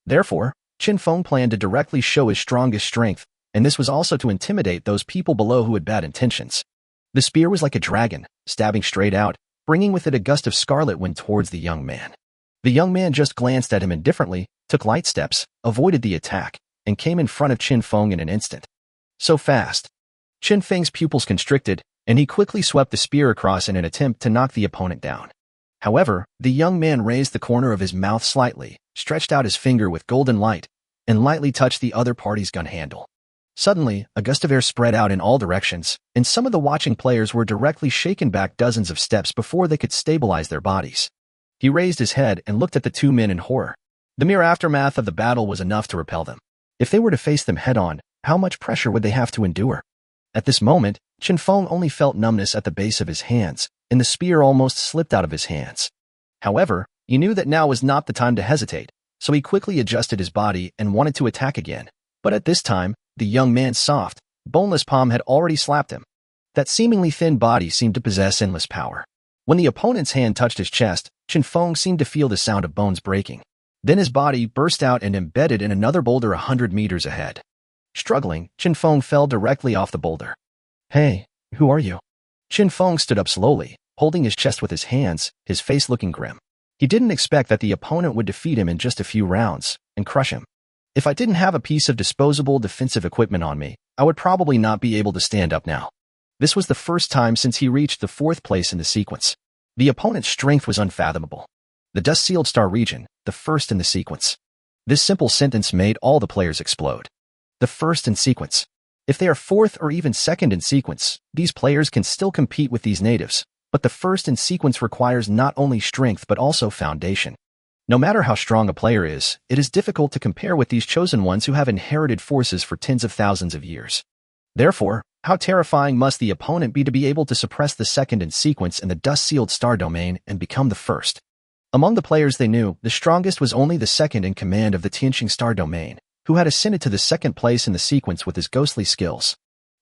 Therefore, Qinfeng planned to directly show his strongest strength, and this was also to intimidate those people below who had bad intentions. The spear was like a dragon, stabbing straight out, bringing with it a gust of scarlet wind towards the young man. The young man just glanced at him indifferently, took light steps, avoided the attack, and came in front of Qinfeng in an instant. So fast. Qinfeng's pupils constricted, and he quickly swept the spear across in an attempt to knock the opponent down. However, the young man raised the corner of his mouth slightly, stretched out his finger with golden light, and lightly touched the other party's gun handle. Suddenly, a gust of air spread out in all directions, and some of the watching players were directly shaken back dozens of steps before they could stabilize their bodies. He raised his head and looked at the two men in horror. The mere aftermath of the battle was enough to repel them. If they were to face them head-on, how much pressure would they have to endure? At this moment, Qinfeng only felt numbness at the base of his hands, and the spear almost slipped out of his hands. However, he knew that now was not the time to hesitate, so he quickly adjusted his body and wanted to attack again. But at this time, the young man's soft, boneless palm had already slapped him. That seemingly thin body seemed to possess endless power. When the opponent's hand touched his chest, Qinfeng seemed to feel the sound of bones breaking. Then his body burst out and embedded in another boulder 100 meters ahead. Struggling, Qinfeng fell directly off the boulder. Hey, who are you? Qinfeng stood up slowly, holding his chest with his hands, his face looking grim. He didn't expect that the opponent would defeat him in just a few rounds and crush him. If I didn't have a piece of disposable defensive equipment on me, I would probably not be able to stand up now. This was the first time since he reached the 4th place in the sequence. The opponent's strength was unfathomable. The dust-sealed star region, the first in the sequence. This simple sentence made all the players explode. The first in sequence. If they are 4th or even 2nd in sequence, these players can still compete with these natives, but the first in sequence requires not only strength but also foundation. No matter how strong a player is, it is difficult to compare with these chosen ones who have inherited forces for tens of thousands of years. Therefore, how terrifying must the opponent be to be able to suppress the 2nd in sequence in the dust-sealed star domain and become the 1st? Among the players they knew, the strongest was only the 2nd in command of the Tianqing star domain, who had ascended to the 2nd place in the sequence with his ghostly skills.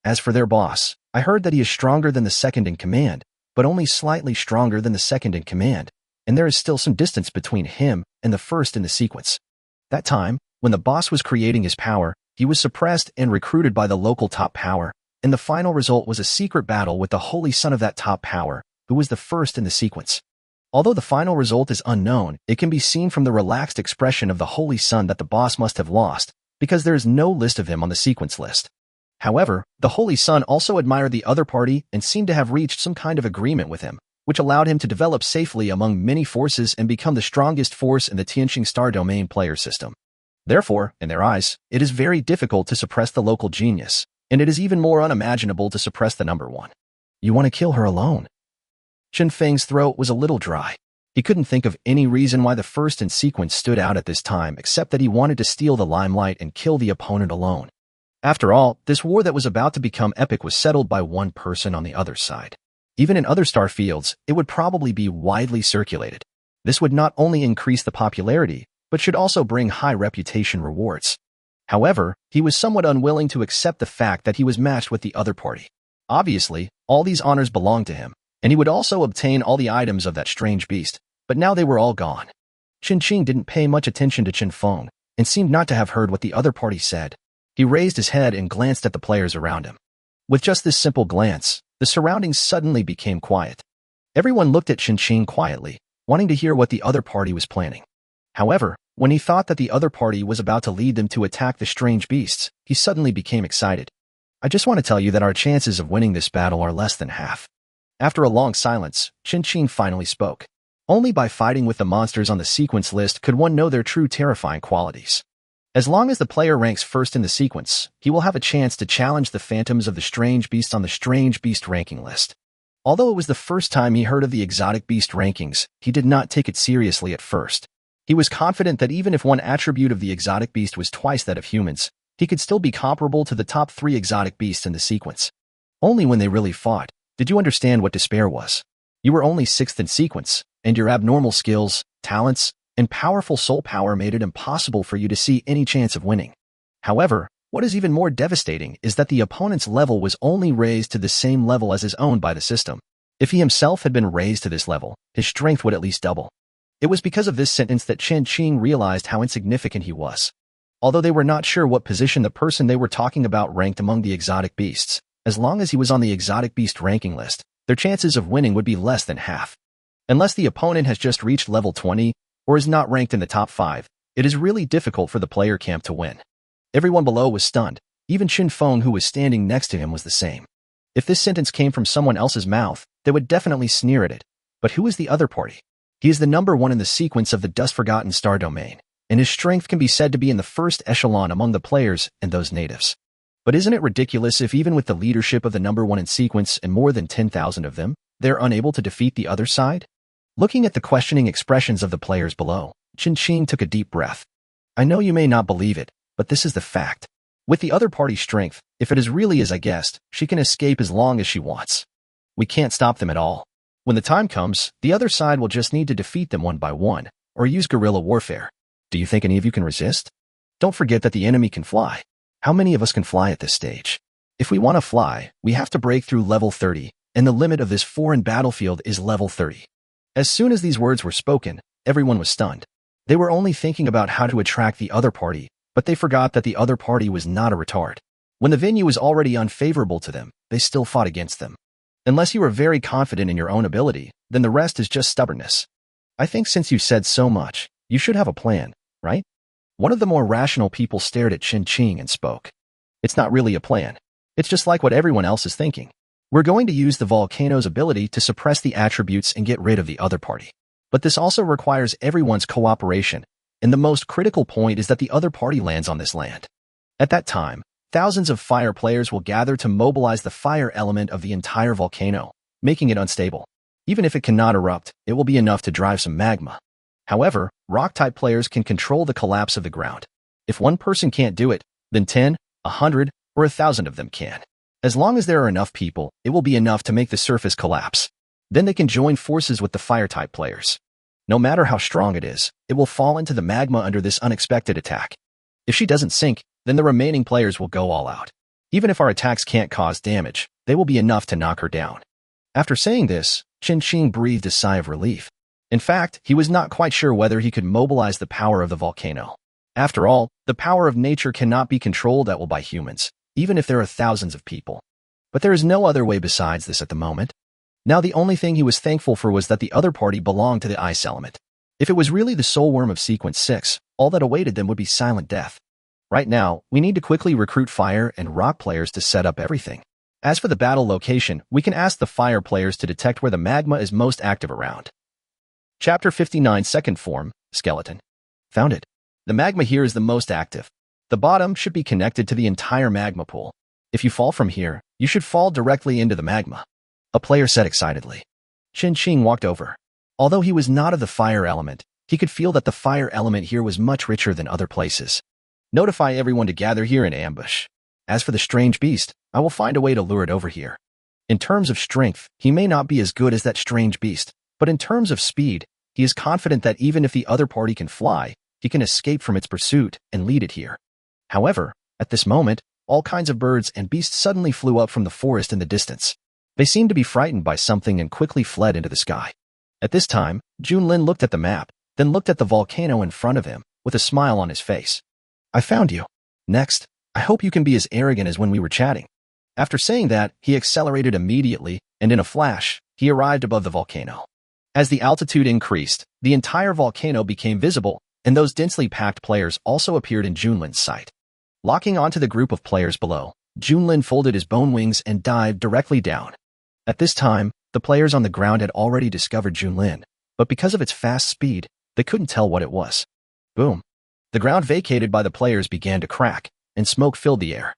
As for their boss, I heard that he is stronger than the 2nd in command, but only slightly stronger than the 2nd in command, and there is still some distance between him and the 1st in the sequence. That time, when the boss was creating his power, he was suppressed and recruited by the local top power, and the final result was a secret battle with the holy son of that top power, who was the 1st in the sequence. Although the final result is unknown, it can be seen from the relaxed expression of the holy son that the boss must have lost, because there is no list of him on the sequence list. However, the holy son also admired the other party and seemed to have reached some kind of agreement with him, which allowed him to develop safely among many forces and become the strongest force in the Tianqing star domain player system. Therefore, in their eyes, it is very difficult to suppress the local genius, and it is even more unimaginable to suppress the number 1. You want to kill her alone? Qinfeng's throat was a little dry. He couldn't think of any reason why the first in sequence stood out at this time except that he wanted to steal the limelight and kill the opponent alone. After all, this war that was about to become epic was settled by one person on the other side. Even in other star fields, it would probably be widely circulated. This would not only increase the popularity, but should also bring high reputation rewards. However, he was somewhat unwilling to accept the fact that he was matched with the other party. Obviously, all these honors belonged to him, and he would also obtain all the items of that strange beast, but now they were all gone. Qin didn't pay much attention to Qin Feng, and seemed not to have heard what the other party said. He raised his head and glanced at the players around him. With just this simple glance, the surroundings suddenly became quiet. Everyone looked at Qin quietly, wanting to hear what the other party was planning. However, when he thought that the other party was about to lead them to attack the strange beasts, he suddenly became excited. I just want to tell you that our chances of winning this battle are less than half. After a long silence, Qin finally spoke. Only by fighting with the monsters on the sequence list could one know their true terrifying qualities. As long as the player ranks first in the sequence, he will have a chance to challenge the phantoms of the strange beast on the strange beast ranking list. Although it was the first time he heard of the exotic beast rankings, he did not take it seriously at first. He was confident that even if one attribute of the exotic beast was twice that of humans, he could still be comparable to the top 3 exotic beasts in the sequence. Only when they really fought did you understand what despair was. You were only 6th in sequence, and your abnormal skills, talents, and powerful soul power made it impossible for you to see any chance of winning. However, what is even more devastating is that the opponent's level was only raised to the same level as his own by the system. If he himself had been raised to this level, his strength would at least double. It was because of this sentence that Qin realized how insignificant he was. Although they were not sure what position the person they were talking about ranked among the exotic beasts, as long as he was on the exotic beast ranking list, their chances of winning would be less than half. Unless the opponent has just reached level 20 or is not ranked in the top 5, it is really difficult for the player camp to win. Everyone below was stunned. Even Qin Feng, who was standing next to him, was the same. If this sentence came from someone else's mouth, they would definitely sneer at it. But who is the other party? He is the number 1 in the sequence of the dust-forgotten star domain, and his strength can be said to be in the first echelon among the players and those natives. But isn't it ridiculous if even with the leadership of the number 1 in sequence and more than 10,000 of them, they're unable to defeat the other side? Looking at the questioning expressions of the players below, Qin took a deep breath. I know you may not believe it, but this is the fact. With the other party's strength, if it is really as I guessed, she can escape as long as she wants. We can't stop them at all. When the time comes, the other side will just need to defeat them one by one, or use guerrilla warfare. Do you think any of you can resist? Don't forget that the enemy can fly. How many of us can fly at this stage? If we want to fly, we have to break through level 30, and the limit of this foreign battlefield is level 30. As soon as these words were spoken, everyone was stunned. They were only thinking about how to attract the other party, but they forgot that the other party was not a retard. When the venue was already unfavorable to them, they still fought against them. Unless you are very confident in your own ability, then the rest is just stubbornness. I think since you said so much, you should have a plan, right? One of the more rational people stared at Qin and spoke. It's not really a plan. It's just like what everyone else is thinking. We're going to use the volcano's ability to suppress the attributes and get rid of the other party. But this also requires everyone's cooperation, and the most critical point is that the other party lands on this land. At that time, thousands of fire players will gather to mobilize the fire element of the entire volcano, making it unstable. Even if it cannot erupt, it will be enough to drive some magma. However, rock-type players can control the collapse of the ground. If one person can't do it, then 10, 100, or 1,000 of them can. As long as there are enough people, it will be enough to make the surface collapse. Then they can join forces with the fire-type players. No matter how strong it is, it will fall into the magma under this unexpected attack. If she doesn't sink, then the remaining players will go all out. Even if our attacks can't cause damage, they will be enough to knock her down. After saying this, Qin breathed a sigh of relief. In fact, he was not quite sure whether he could mobilize the power of the volcano. After all, the power of nature cannot be controlled at will by humans, even if there are thousands of people. But there is no other way besides this at the moment. Now the only thing he was thankful for was that the other party belonged to the ice element. If it was really the soul worm of sequence 6, all that awaited them would be silent death. Right now, we need to quickly recruit fire and rock players to set up everything. As for the battle location, we can ask the fire players to detect where the magma is most active around. Chapter 59 Second Form, Skeleton. Found it. The magma here is the most active. The bottom should be connected to the entire magma pool. If you fall from here, you should fall directly into the magma. A player said excitedly. Qin walked over. Although he was not of the fire element, he could feel that the fire element here was much richer than other places. Notify everyone to gather here in ambush. As for the strange beast, I will find a way to lure it over here. In terms of strength, he may not be as good as that strange beast, but in terms of speed, he is confident that even if the other party can fly, he can escape from its pursuit and lead it here. However, at this moment, all kinds of birds and beasts suddenly flew up from the forest in the distance. They seemed to be frightened by something and quickly fled into the sky. At this time, Junlin looked at the map, then looked at the volcano in front of him, with a smile on his face. I found you. Next, I hope you can be as arrogant as when we were chatting. After saying that, he accelerated immediately, and in a flash, he arrived above the volcano. As the altitude increased, the entire volcano became visible, and those densely packed players also appeared in Junlin's sight. Locking onto the group of players below, Junlin folded his bone wings and dived directly down. At this time, the players on the ground had already discovered Junlin, but because of its fast speed, they couldn't tell what it was. Boom. The ground vacated by the players began to crack, and smoke filled the air.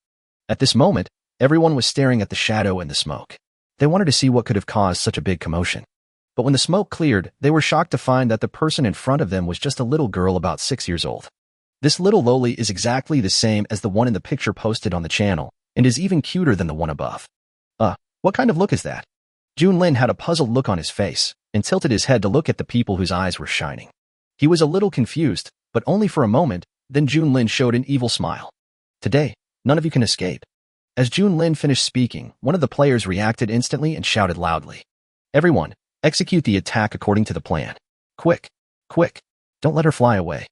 At this moment, everyone was staring at the shadow and the smoke. They wanted to see what could have caused such a big commotion. But when the smoke cleared, they were shocked to find that the person in front of them was just a little girl about 6 years old. This little loli is exactly the same as the one in the picture posted on the channel, and is even cuter than the one above. What kind of look is that? Junlin had a puzzled look on his face, and tilted his head to look at the people whose eyes were shining. He was a little confused, but only for a moment, then Junlin showed an evil smile. Today, none of you can escape. As Junlin finished speaking, one of the players reacted instantly and shouted loudly. Everyone, execute the attack according to the plan. Quick, quick, don't let her fly away.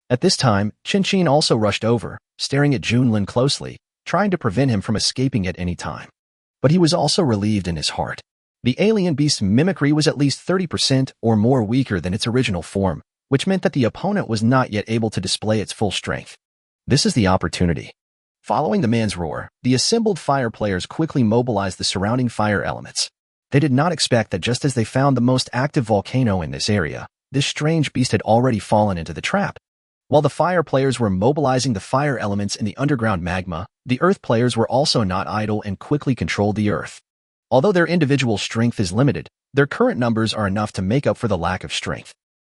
At this time, Chin also rushed over, staring at Junlin closely, trying to prevent him from escaping at any time. But he was also relieved in his heart. The alien beast's mimicry was at least 30% or more weaker than its original form, which meant that the opponent was not yet able to display its full strength. This is the opportunity. Following the man's roar, the assembled fire players quickly mobilized the surrounding fire elements. They did not expect that just as they found the most active volcano in this area, this strange beast had already fallen into the trap. While the fire players were mobilizing the fire elements in the underground magma, the earth players were also not idle and quickly controlled the earth. Although their individual strength is limited, their current numbers are enough to make up for the lack of strength.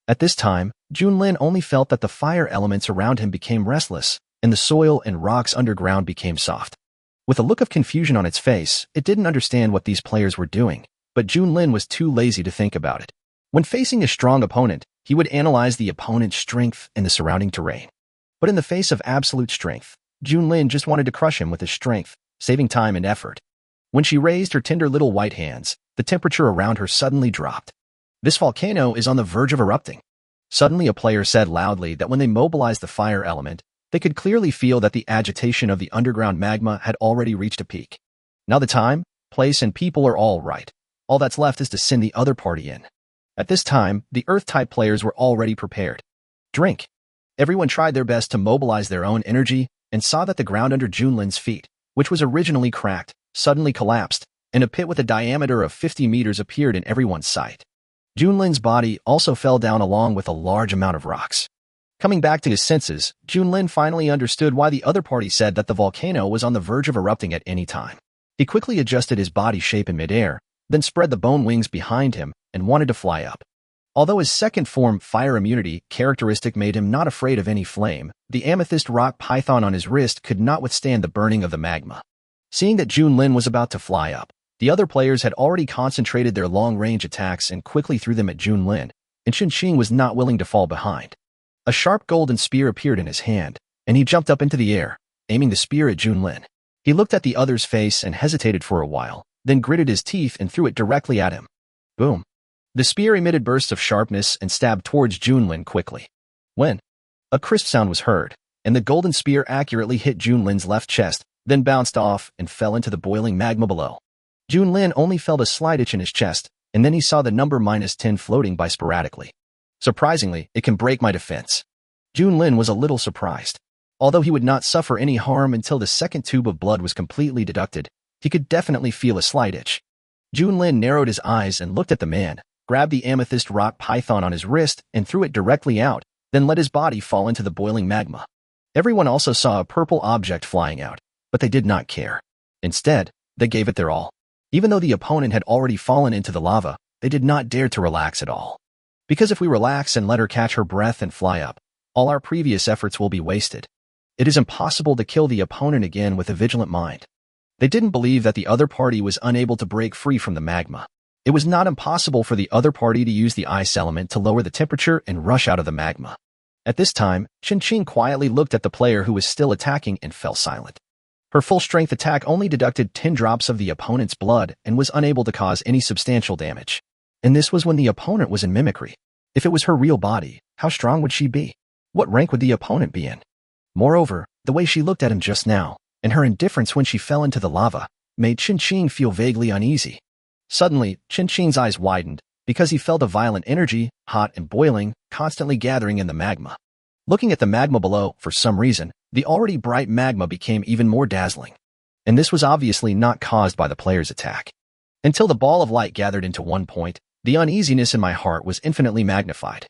At this time, Junlin only felt that the fire elements around him became restless, and the soil and rocks underground became soft. With a look of confusion on its face, it didn't understand what these players were doing, but Junlin was too lazy to think about it. When facing a strong opponent, he would analyze the opponent's strength and the surrounding terrain. But in the face of absolute strength, Junlin just wanted to crush him with his strength, saving time and effort. When she raised her tender little white hands, the temperature around her suddenly dropped. This volcano is on the verge of erupting. Suddenly a player said loudly that when they mobilized the fire element, they could clearly feel that the agitation of the underground magma had already reached a peak. Now the time, place, and people are all right. All that's left is to send the other party in. At this time, the Earth-type players were already prepared. Drink. Everyone tried their best to mobilize their own energy and saw that the ground under Junlin's feet, which was originally cracked, suddenly collapsed, and a pit with a diameter of 50 meters appeared in everyone's sight. Junlin's body also fell down along with a large amount of rocks. Coming back to his senses, Junlin finally understood why the other party said that the volcano was on the verge of erupting at any time. He quickly adjusted his body shape in midair, then spread the bone wings behind him and wanted to fly up. Although his second form, fire immunity, characteristic made him not afraid of any flame, the amethyst rock python on his wrist could not withstand the burning of the magma. Seeing that Junlin was about to fly up, the other players had already concentrated their long-range attacks and quickly threw them at Junlin, and Chin was not willing to fall behind. A sharp golden spear appeared in his hand, and he jumped up into the air, aiming the spear at Junlin. He looked at the other's face and hesitated for a while, then gritted his teeth and threw it directly at him. Boom. The spear emitted bursts of sharpness and stabbed towards Junlin quickly. When a crisp sound was heard, and the golden spear accurately hit Junlin's left chest, then bounced off and fell into the boiling magma below. Junlin only felt a slight itch in his chest, and then he saw the number -10 floating by sporadically. Surprisingly, it can break my defense. Junlin was a little surprised. Although he would not suffer any harm until the second tube of blood was completely deducted, he could definitely feel a slight itch. Junlin narrowed his eyes and looked at the man, grabbed the amethyst rock python on his wrist and threw it directly out, then let his body fall into the boiling magma. Everyone also saw a purple object flying out, but they did not care. Instead, they gave it their all. Even though the opponent had already fallen into the lava, they did not dare to relax at all. Because if we relax and let her catch her breath and fly up, all our previous efforts will be wasted. It is impossible to kill the opponent again with a vigilant mind. They didn't believe that the other party was unable to break free from the magma. It was not impossible for the other party to use the ice element to lower the temperature and rush out of the magma. At this time, Qin quietly looked at the player who was still attacking and fell silent. Her full-strength attack only deducted 10 drops of the opponent's blood and was unable to cause any substantial damage. And this was when the opponent was in mimicry. If it was her real body, how strong would she be? What rank would the opponent be in? Moreover, the way she looked at him just now, and her indifference when she fell into the lava, made Qin feel vaguely uneasy. Suddenly, Qin's eyes widened, because he felt a violent energy, hot and boiling, constantly gathering in the magma. Looking at the magma below, for some reason, the already bright magma became even more dazzling. And this was obviously not caused by the player's attack. Until the ball of light gathered into one point, the uneasiness in my heart was infinitely magnified.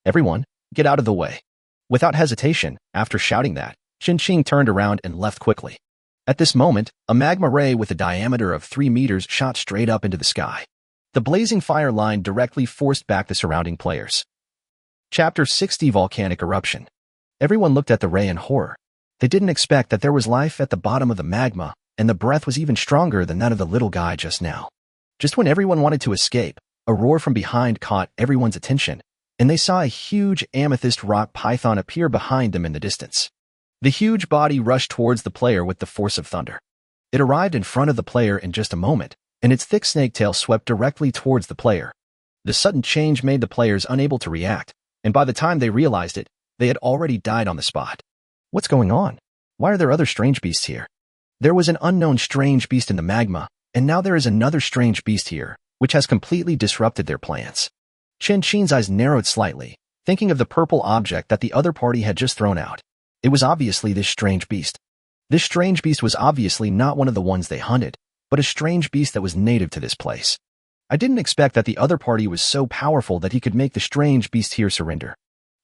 Everyone, get out of the way. Without hesitation, after shouting that, Qin turned around and left quickly. At this moment, a magma ray with a diameter of 3 meters shot straight up into the sky. The blazing fire line directly forced back the surrounding players. Chapter 60 Volcanic Eruption. Everyone looked at the ray in horror. They didn't expect that there was life at the bottom of the magma, and the breath was even stronger than that of the little guy just now. Just when everyone wanted to escape, a roar from behind caught everyone's attention, and they saw a huge amethyst rock python appear behind them in the distance. The huge body rushed towards the player with the force of thunder. It arrived in front of the player in just a moment, and its thick snake tail swept directly towards the player. The sudden change made the players unable to react, and by the time they realized it, they had already died on the spot. What's going on? Why are there other strange beasts here? There was an unknown strange beast in the magma, and now there is another strange beast here, which has completely disrupted their plans. Qin's eyes narrowed slightly, thinking of the purple object that the other party had just thrown out. It was obviously this strange beast. This strange beast was obviously not one of the ones they hunted, but a strange beast that was native to this place. I didn't expect that the other party was so powerful that he could make the strange beast here surrender.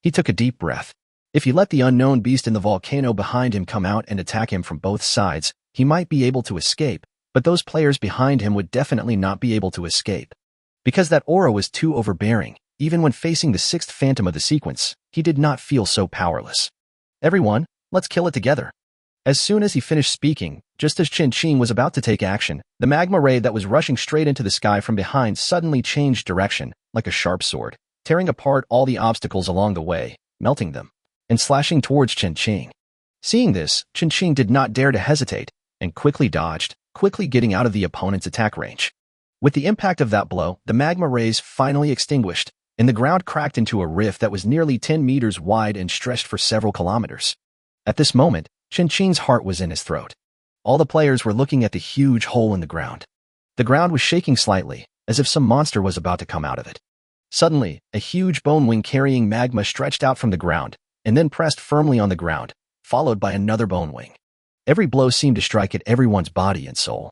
He took a deep breath. If he let the unknown beast in the volcano behind him come out and attack him from both sides, he might be able to escape, but those players behind him would definitely not be able to escape. Because that aura was too overbearing, even when facing the sixth phantom of the sequence, he did not feel so powerless. Everyone, let's kill it together. As soon as he finished speaking, just as Qin was about to take action, the magma ray that was rushing straight into the sky from behind suddenly changed direction, like a sharp sword, tearing apart all the obstacles along the way, melting them, and slashing towards Qin. Seeing this, Qin did not dare to hesitate, and quickly dodged, quickly getting out of the opponent's attack range. With the impact of that blow, the magma rays finally extinguished, and the ground cracked into a rift that was nearly 10 meters wide and stretched for several kilometers. At this moment, Qin's heart was in his throat. All the players were looking at the huge hole in the ground. The ground was shaking slightly, as if some monster was about to come out of it. Suddenly, a huge bone wing carrying magma stretched out from the ground, and then pressed firmly on the ground, followed by another bone wing. Every blow seemed to strike at everyone's body and soul.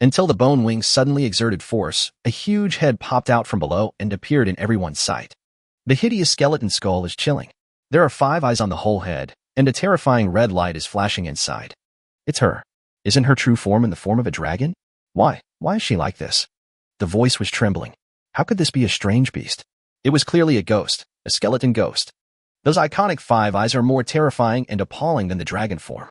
Until the bone wing suddenly exerted force, a huge head popped out from below and appeared in everyone's sight. The hideous skeleton skull is chilling. There are 5 eyes on the whole head, and a terrifying red light is flashing inside. It's her. Isn't her true form in the form of a dragon? Why? Why is she like this? The voice was trembling. How could this be a strange beast? It was clearly a ghost, a skeleton ghost. Those iconic 5 eyes are more terrifying and appalling than the dragon form.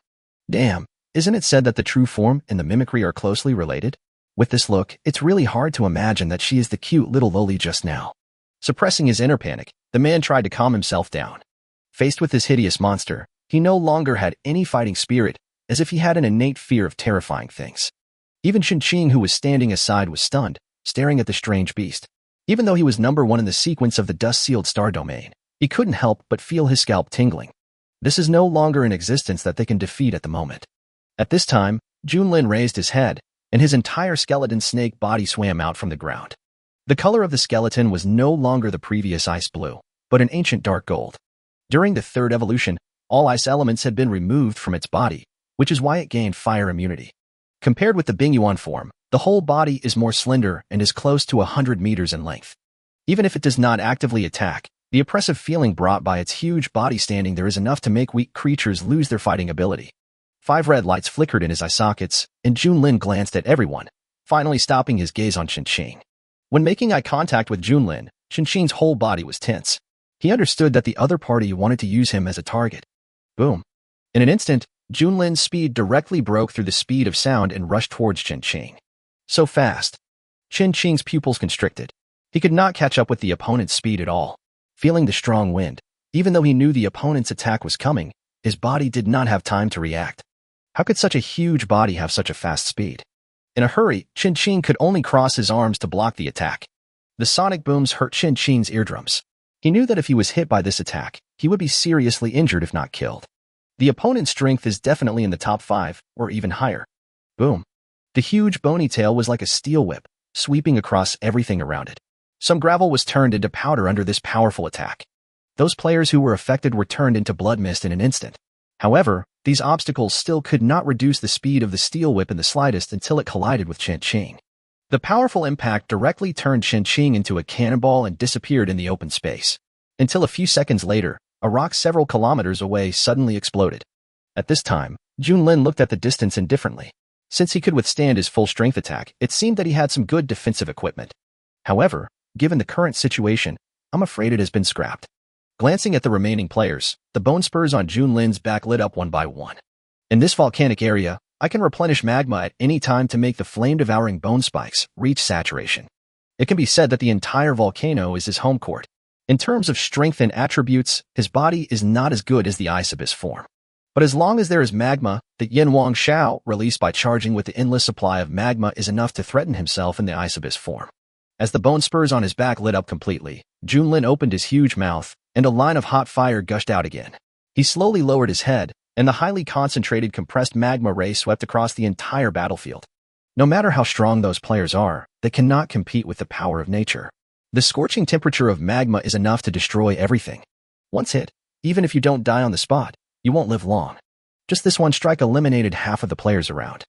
Damn. Isn't it said that the true form and the mimicry are closely related? With this look, it's really hard to imagine that she is the cute little loli just now. Suppressing his inner panic, the man tried to calm himself down. Faced with this hideous monster, he no longer had any fighting spirit, as if he had an innate fear of terrifying things. Even Qin, who was standing aside, was stunned, staring at the strange beast. Even though he was number 1 in the sequence of the dust-sealed star domain, he couldn't help but feel his scalp tingling. This is no longer an existence that they can defeat at the moment. At this time, Junlin raised his head, and his entire skeleton snake body swam out from the ground. The color of the skeleton was no longer the previous ice blue, but an ancient dark gold. During the 3rd evolution, all ice elements had been removed from its body, which is why it gained fire immunity. Compared with the Bingyuan form, the whole body is more slender and is close to 100 meters in length. Even if it does not actively attack, the oppressive feeling brought by its huge body standing there is enough to make weak creatures lose their fighting ability. 5 red lights flickered in his eye sockets, and Junlin glanced at everyone, finally stopping his gaze on Qin. When making eye contact with Junlin, Qin's whole body was tense. He understood that the other party wanted to use him as a target. Boom. In an instant, Junlin's speed directly broke through the speed of sound and rushed towards Qin. So fast. Qin's pupils constricted. He could not catch up with the opponent's speed at all. Feeling the strong wind, even though he knew the opponent's attack was coming, his body did not have time to react. How could such a huge body have such a fast speed? In a hurry, Qin could only cross his arms to block the attack. The sonic booms hurt Qin's eardrums. He knew that if he was hit by this attack, he would be seriously injured if not killed. The opponent's strength is definitely in the top 5, or even higher. Boom. The huge bony tail was like a steel whip, sweeping across everything around it. Some gravel was turned into powder under this powerful attack. Those players who were affected were turned into blood mist in an instant. However, these obstacles still could not reduce the speed of the steel whip in the slightest until it collided with Qin. The powerful impact directly turned Qin into a cannonball and disappeared in the open space. Until a few seconds later, a rock several kilometers away suddenly exploded. At this time, Junlin looked at the distance indifferently. Since he could withstand his full strength attack, it seemed that he had some good defensive equipment. However, given the current situation, I'm afraid it has been scrapped. Glancing at the remaining players, the bone spurs on Junlin's back lit up one by one. In this volcanic area, I can replenish magma at any time to make the flame-devouring bone spikes reach saturation. It can be said that the entire volcano is his home court. In terms of strength and attributes, his body is not as good as the ice abyss form. But as long as there is magma, the Yanwang Shao released by charging with the endless supply of magma is enough to threaten himself in the ice abyss form. As the bone spurs on his back lit up completely, Junlin opened his huge mouth, and a line of hot fire gushed out again. He slowly lowered his head, and the highly concentrated compressed magma ray swept across the entire battlefield. No matter how strong those players are, they cannot compete with the power of nature. The scorching temperature of magma is enough to destroy everything. Once hit, even if you don't die on the spot, you won't live long. Just this one strike eliminated half of the players around.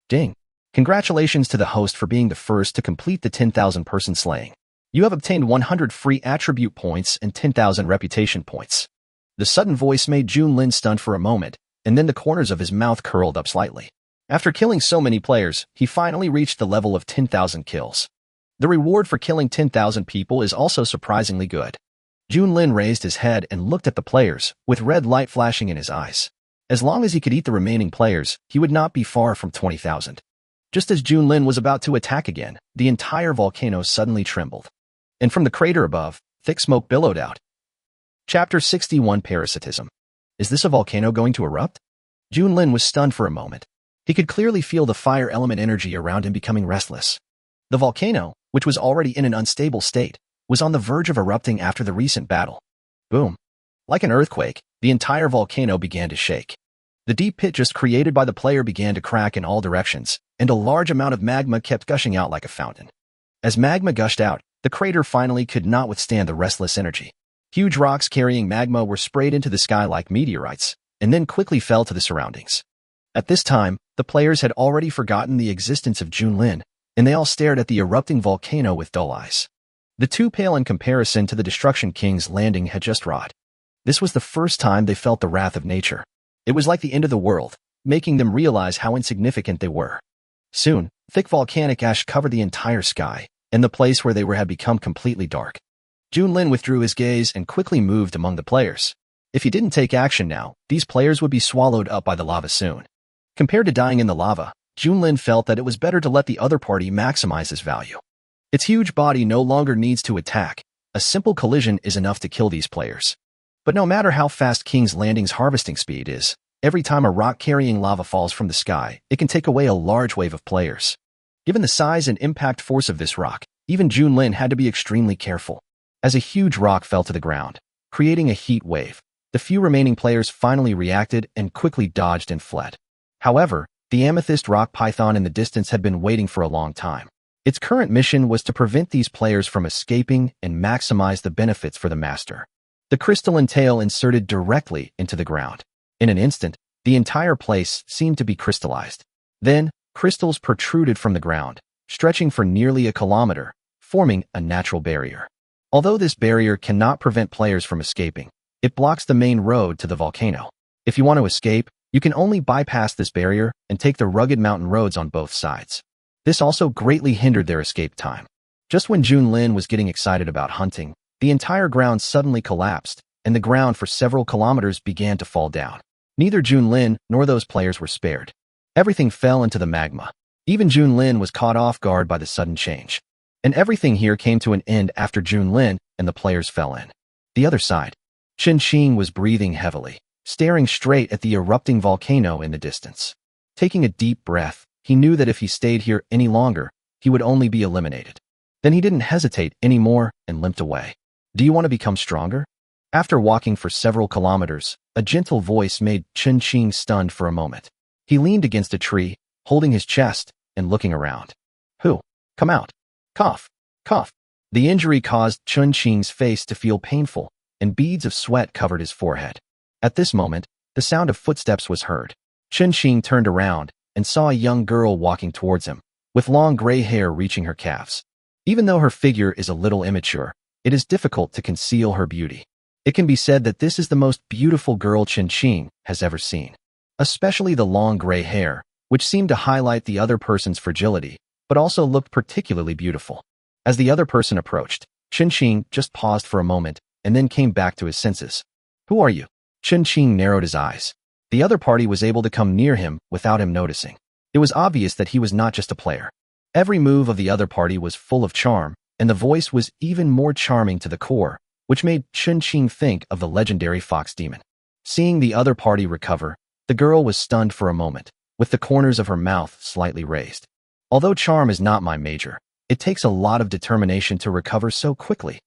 Ding. Congratulations to the host for being the first to complete the 10,000 person slaying. You have obtained 100 free attribute points and 10,000 reputation points. The sudden voice made Junlin stunned for a moment, and then the corners of his mouth curled up slightly. After killing so many players, he finally reached the level of 10,000 kills. The reward for killing 10,000 people is also surprisingly good. Junlin raised his head and looked at the players, with red light flashing in his eyes. As long as he could eat the remaining players, he would not be far from 20,000. Just as Junlin was about to attack again, the entire volcano suddenly trembled. And from the crater above, thick smoke billowed out. Chapter 61 Parasitism. Is this a volcano going to erupt? Junlin was stunned for a moment. He could clearly feel the fire element energy around him becoming restless. The volcano, which was already in an unstable state, was on the verge of erupting after the recent battle. Boom. Like an earthquake, the entire volcano began to shake. The deep pit just created by the player began to crack in all directions, and a large amount of magma kept gushing out like a fountain. As magma gushed out, the crater finally could not withstand the restless energy. Huge rocks carrying magma were sprayed into the sky like meteorites, and then quickly fell to the surroundings. At this time, the players had already forgotten the existence of Junlin, and they all stared at the erupting volcano with dull eyes. The two pale in comparison to the Destruction King's landing had just wrought. This was the first time they felt the wrath of nature. It was like the end of the world, making them realize how insignificant they were. Soon, thick volcanic ash covered the entire sky, and the place where they were had become completely dark. Junlin withdrew his gaze and quickly moved among the players. If he didn't take action now, these players would be swallowed up by the lava soon. Compared to dying in the lava, Junlin felt that it was better to let the other party maximize his value. Its huge body no longer needs to attack. A simple collision is enough to kill these players. But no matter how fast King's Landing's harvesting speed is, every time a rock carrying lava falls from the sky, it can take away a large wave of players. Given the size and impact force of this rock, even Junlin had to be extremely careful. As a huge rock fell to the ground, creating a heat wave, the few remaining players finally reacted and quickly dodged and fled. However, the amethyst rock python in the distance had been waiting for a long time. Its current mission was to prevent these players from escaping and maximize the benefits for the master. The crystalline tail inserted directly into the ground. In an instant, the entire place seemed to be crystallized. Then, crystals protruded from the ground, stretching for nearly a kilometer, forming a natural barrier. Although this barrier cannot prevent players from escaping, it blocks the main road to the volcano. If you want to escape, you can only bypass this barrier and take the rugged mountain roads on both sides. This also greatly hindered their escape time. Just when Junlin was getting excited about hunting, the entire ground suddenly collapsed, and the ground for several kilometers began to fall down. Neither Junlin nor those players were spared. Everything fell into the magma. Even Junlin was caught off guard by the sudden change. And everything here came to an end after Junlin and the players fell in. The other side. Qing was breathing heavily, staring straight at the erupting volcano in the distance. Taking a deep breath, he knew that if he stayed here any longer, he would only be eliminated. Then he didn't hesitate anymore and limped away. Do you want to become stronger? After walking for several kilometers, a gentle voice made Qing stunned for a moment. He leaned against a tree, holding his chest and looking around. Who? Come out. Cough. Cough. The injury caused Qing's face to feel painful, and beads of sweat covered his forehead. At this moment, the sound of footsteps was heard. Qing turned around and saw a young girl walking towards him, with long gray hair reaching her calves. Even though her figure is a little immature, it is difficult to conceal her beauty. It can be said that this is the most beautiful girl Qing has ever seen. Especially the long gray hair, which seemed to highlight the other person's fragility, but also looked particularly beautiful. As the other person approached, Qing just paused for a moment and then came back to his senses. Who are you? Qing narrowed his eyes. The other party was able to come near him without him noticing. It was obvious that he was not just a player. Every move of the other party was full of charm, and the voice was even more charming to the core, which made Qing think of the legendary fox demon. Seeing the other party recover, the girl was stunned for a moment, with the corners of her mouth slightly raised. Although charm is not my major, it takes a lot of determination to recover so quickly.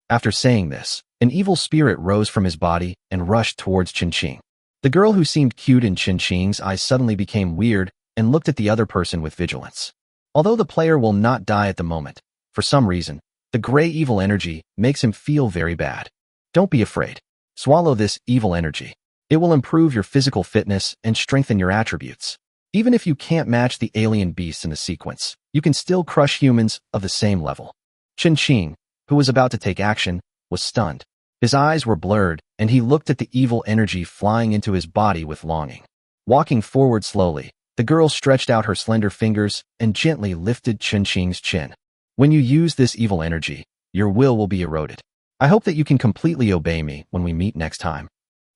After saying this, an evil spirit rose from his body and rushed towards Qing. The girl who seemed cute in Qing's eyes suddenly became weird and looked at the other person with vigilance. Although the player will not die at the moment, for some reason, the gray evil energy makes him feel very bad. Don't be afraid. Swallow this evil energy. It will improve your physical fitness and strengthen your attributes. Even if you can't match the alien beasts in the sequence, you can still crush humans of the same level. Qing, who was about to take action, was stunned. His eyes were blurred, and he looked at the evil energy flying into his body with longing. Walking forward slowly, the girl stretched out her slender fingers and gently lifted Qing's chin. When you use this evil energy, your will be eroded. I hope that you can completely obey me when we meet next time.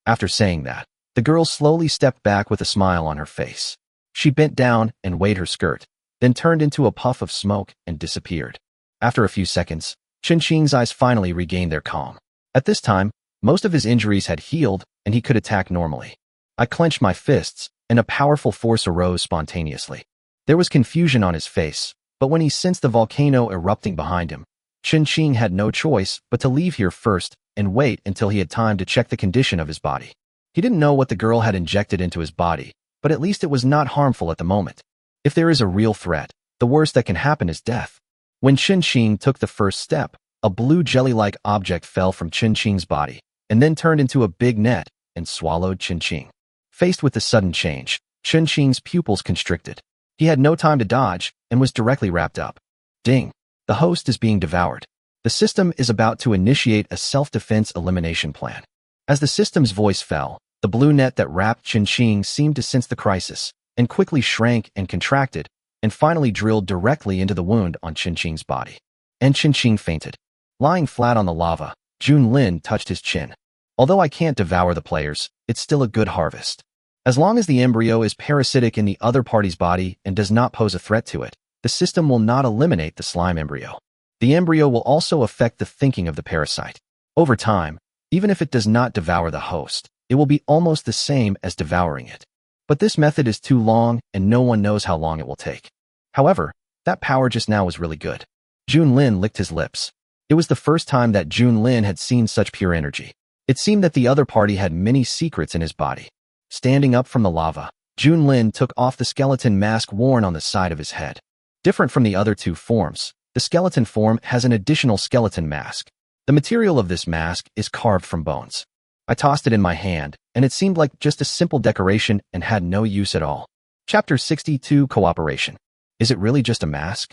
After saying that, the girl slowly stepped back with a smile on her face. She bent down and weighed her skirt, then turned into a puff of smoke and disappeared. After a few seconds, Qing's eyes finally regained their calm. At this time, most of his injuries had healed and he could attack normally. I clenched my fists, and a powerful force arose spontaneously. There was confusion on his face, but when he sensed the volcano erupting behind him, Qing had no choice but to leave here first and wait until he had time to check the condition of his body. He didn't know what the girl had injected into his body, but at least it was not harmful at the moment. If there is a real threat, the worst that can happen is death. When Qing took the first step, a blue jelly-like object fell from Qing's body, and then turned into a big net and swallowed Qing. Faced with the sudden change, Qing's pupils constricted. He had no time to dodge and was directly wrapped up. Ding! The host is being devoured. The system is about to initiate a self-defense elimination plan. As the system's voice fell, the blue net that wrapped Qing seemed to sense the crisis, and quickly shrank and contracted, and finally drilled directly into the wound on Qing's body. And Qing fainted. Lying flat on the lava, Junlin touched his chin. Although I can't devour the players, it's still a good harvest. As long as the embryo is parasitic in the other party's body and does not pose a threat to it, the system will not eliminate the slime embryo. The embryo will also affect the thinking of the parasite. Over time, even if it does not devour the host, it will be almost the same as devouring it. But this method is too long and no one knows how long it will take. However, that power just now was really good. Junlin licked his lips. It was the first time that Junlin had seen such pure energy. It seemed that the other party had many secrets in his body. Standing up from the lava, Junlin took off the skeleton mask worn on the side of his head. Different from the other two forms, the skeleton form has an additional skeleton mask. The material of this mask is carved from bones. I tossed it in my hand, and it seemed like just a simple decoration and had no use at all. Chapter 62 Cooperation. Is it really just a mask?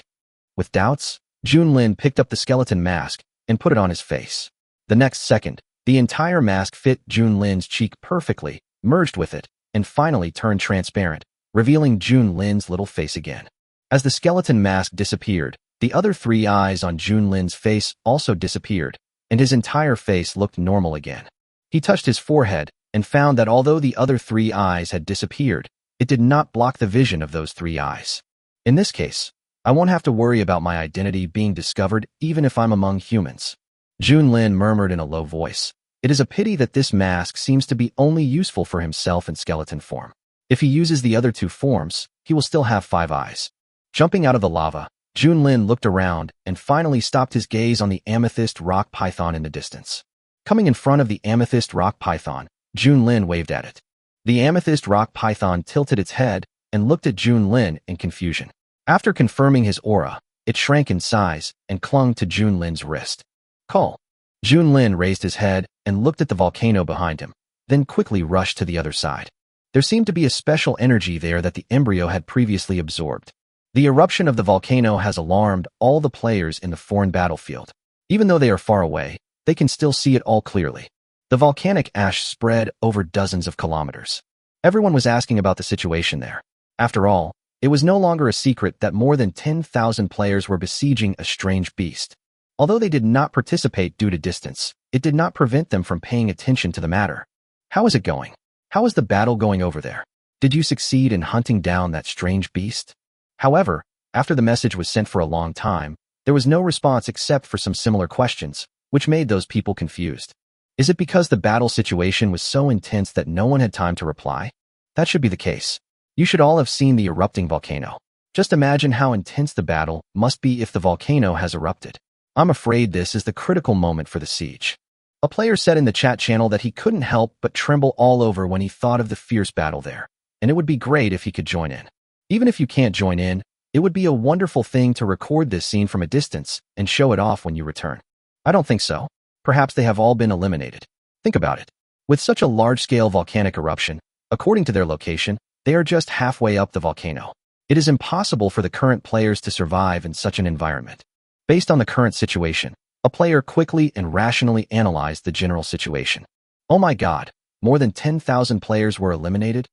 With doubts, Junlin picked up the skeleton mask and put it on his face. The next second, the entire mask fit Junlin's cheek perfectly, merged with it, and finally turned transparent, revealing Junlin's little face again. As the skeleton mask disappeared, The other 3 eyes on Junlin's face also disappeared, and his entire face looked normal again. He touched his forehead and found that although the other 3 eyes had disappeared, it did not block the vision of those 3 eyes. In this case, I won't have to worry about my identity being discovered even if I'm among humans. Junlin murmured in a low voice. It is a pity that this mask seems to be only useful for himself in skeleton form. If he uses the other 2 forms, he will still have 5 eyes. Jumping out of the lava, Junlin looked around and finally stopped his gaze on the amethyst rock python in the distance. Coming in front of the amethyst rock python, Junlin waved at it. The amethyst rock python tilted its head and looked at Junlin in confusion. After confirming his aura, it shrank in size and clung to Junlin's wrist. Call. Junlin raised his head and looked at the volcano behind him, then quickly rushed to the other side. There seemed to be a special energy there that the embryo had previously absorbed. The eruption of the volcano has alarmed all the players in the foreign battlefield. Even though they are far away, they can still see it all clearly. The volcanic ash spread over dozens of kilometers. Everyone was asking about the situation there. After all, it was no longer a secret that more than 10,000 players were besieging a strange beast. Although they did not participate due to distance, it did not prevent them from paying attention to the matter. How is it going? How is the battle going over there? Did you succeed in hunting down that strange beast? However, after the message was sent for a long time, there was no response except for some similar questions, which made those people confused. Is it because the battle situation was so intense that no one had time to reply? That should be the case. You should all have seen the erupting volcano. Just imagine how intense the battle must be if the volcano has erupted. I'm afraid this is the critical moment for the siege. A player said in the chat channel that he couldn't help but tremble all over when he thought of the fierce battle there, and it would be great if he could join in. Even if you can't join in, it would be a wonderful thing to record this scene from a distance and show it off when you return. I don't think so. Perhaps they have all been eliminated. Think about it. With such a large-scale volcanic eruption, according to their location, they are just halfway up the volcano. It is impossible for the current players to survive in such an environment. Based on the current situation, a player quickly and rationally analyzed the general situation. Oh my god, more than 10,000 players were eliminated?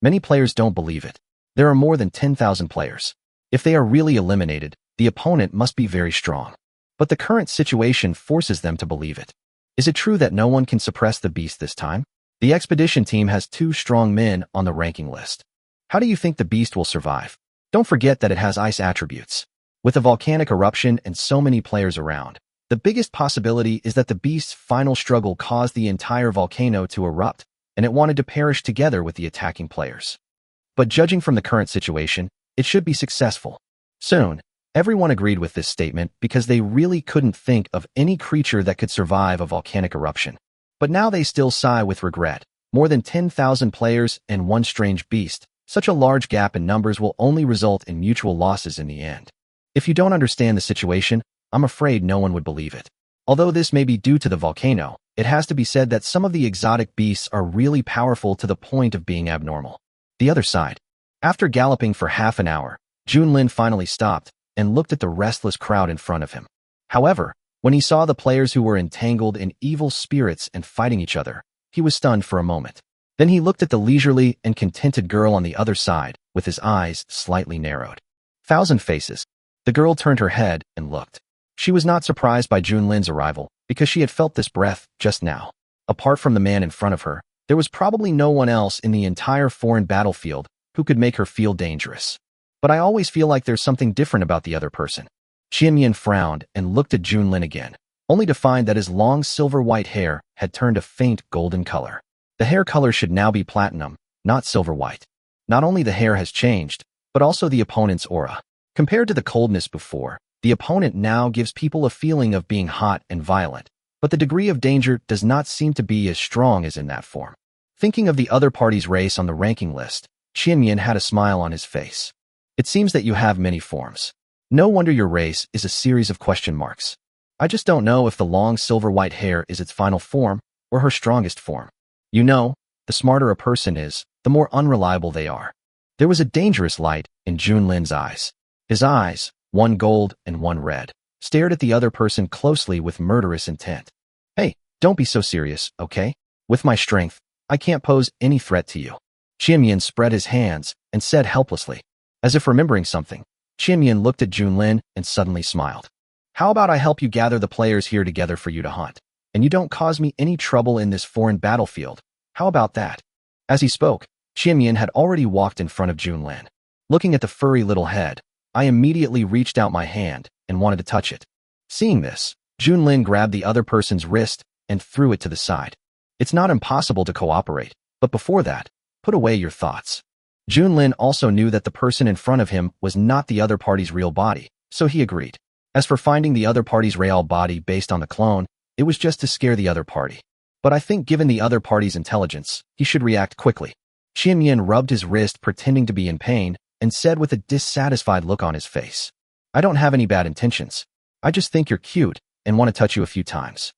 Many players don't believe it. There are more than 10,000 players. If they are really eliminated, the opponent must be very strong. But the current situation forces them to believe it. Is it true that no one can suppress the beast this time? The expedition team has 2 strong men on the ranking list. How do you think the beast will survive? Don't forget that it has ice attributes. With a volcanic eruption and so many players around, the biggest possibility is that the beast's final struggle caused the entire volcano to erupt, and it wanted to perish together with the attacking players. But judging from the current situation, it should be successful. Soon, everyone agreed with this statement because they really couldn't think of any creature that could survive a volcanic eruption. But now they still sigh with regret. More than 10,000 players and one strange beast. Such a large gap in numbers will only result in mutual losses in the end. If you don't understand the situation, I'm afraid no one would believe it. Although this may be due to the volcano, it has to be said that some of the exotic beasts are really powerful to the point of being abnormal. The other side. After galloping for half an hour, Junlin finally stopped and looked at the restless crowd in front of him. However, when he saw the players who were entangled in evil spirits and fighting each other, he was stunned for a moment. Then he looked at the leisurely and contented girl on the other side, with his eyes slightly narrowed. Thousand faces. The girl turned her head and looked. She was not surprised by Junlin's arrival, because she had felt this breath just now. Apart from the man in front of her, there was probably no one else in the entire foreign battlefield who could make her feel dangerous. But I always feel like there's something different about the other person. Qianmian frowned and looked at Junlin again, only to find that his long silver-white hair had turned a faint golden color. The hair color should now be platinum, not silver-white. Not only the hair has changed, but also the opponent's aura. Compared to the coldness before, the opponent now gives people a feeling of being hot and violent, but the degree of danger does not seem to be as strong as in that form. Thinking of the other party's race on the ranking list, Qianmian had a smile on his face. It seems that you have many forms. No wonder your race is a series of question marks. I just don't know if the long silver-white hair is its final form or her strongest form. You know, the smarter a person is, the more unreliable they are. There was a dangerous light in Junlin's eyes. His eyes, one gold and one red, stared at the other person closely with murderous intent. Hey, don't be so serious, okay? With my strength, I can't pose any threat to you. Qianmian spread his hands and said helplessly. As if remembering something, Qianyan looked at Junlin and suddenly smiled. How about I help you gather the players here together for you to hunt, and you don't cause me any trouble in this foreign battlefield? How about that? As he spoke, Qianyan had already walked in front of Junlin. Looking at the furry little head, I immediately reached out my hand and wanted to touch it. Seeing this, Junlin grabbed the other person's wrist and threw it to the side. It's not impossible to cooperate, but before that, put away your thoughts. Junlin also knew that the person in front of him was not the other party's real body, so he agreed. As for finding the other party's real body based on the clone, it was just to scare the other party. But I think given the other party's intelligence, he should react quickly. Qianyan rubbed his wrist pretending to be in pain and said with a dissatisfied look on his face, I don't have any bad intentions. I just think you're cute and want to touch you a few times.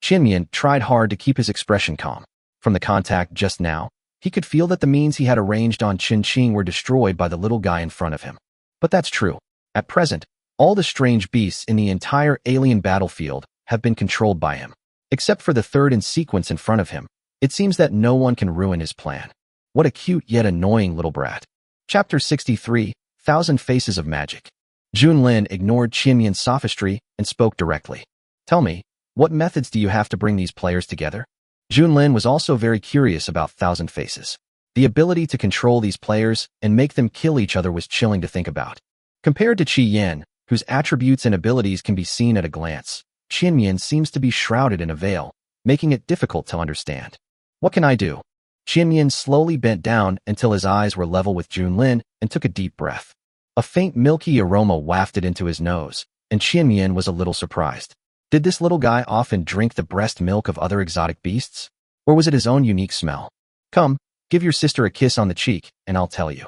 Qianyan tried hard to keep his expression calm. From the contact just now, he could feel that the means he had arranged on Qingqing were destroyed by the little guy in front of him. But that's true. At present, all the strange beasts in the entire alien battlefield have been controlled by him. Except for the third in sequence in front of him, it seems that no one can ruin his plan. What a cute yet annoying little brat. Chapter 63, 1,000 Faces of Magic. Junlin ignored Qianyan's sophistry and spoke directly. Tell me, what methods do you have to bring these players together? Junlin was also very curious about 1,000 Faces. The ability to control these players and make them kill each other was chilling to think about. Compared to Qi Yan, whose attributes and abilities can be seen at a glance, Qianyan seems to be shrouded in a veil, making it difficult to understand. What can I do? Qianyan slowly bent down until his eyes were level with Junlin and took a deep breath. A faint milky aroma wafted into his nose, and Qianyan was a little surprised. Did this little guy often drink the breast milk of other exotic beasts? Or was it his own unique smell? Come, give your sister a kiss on the cheek, and I'll tell you.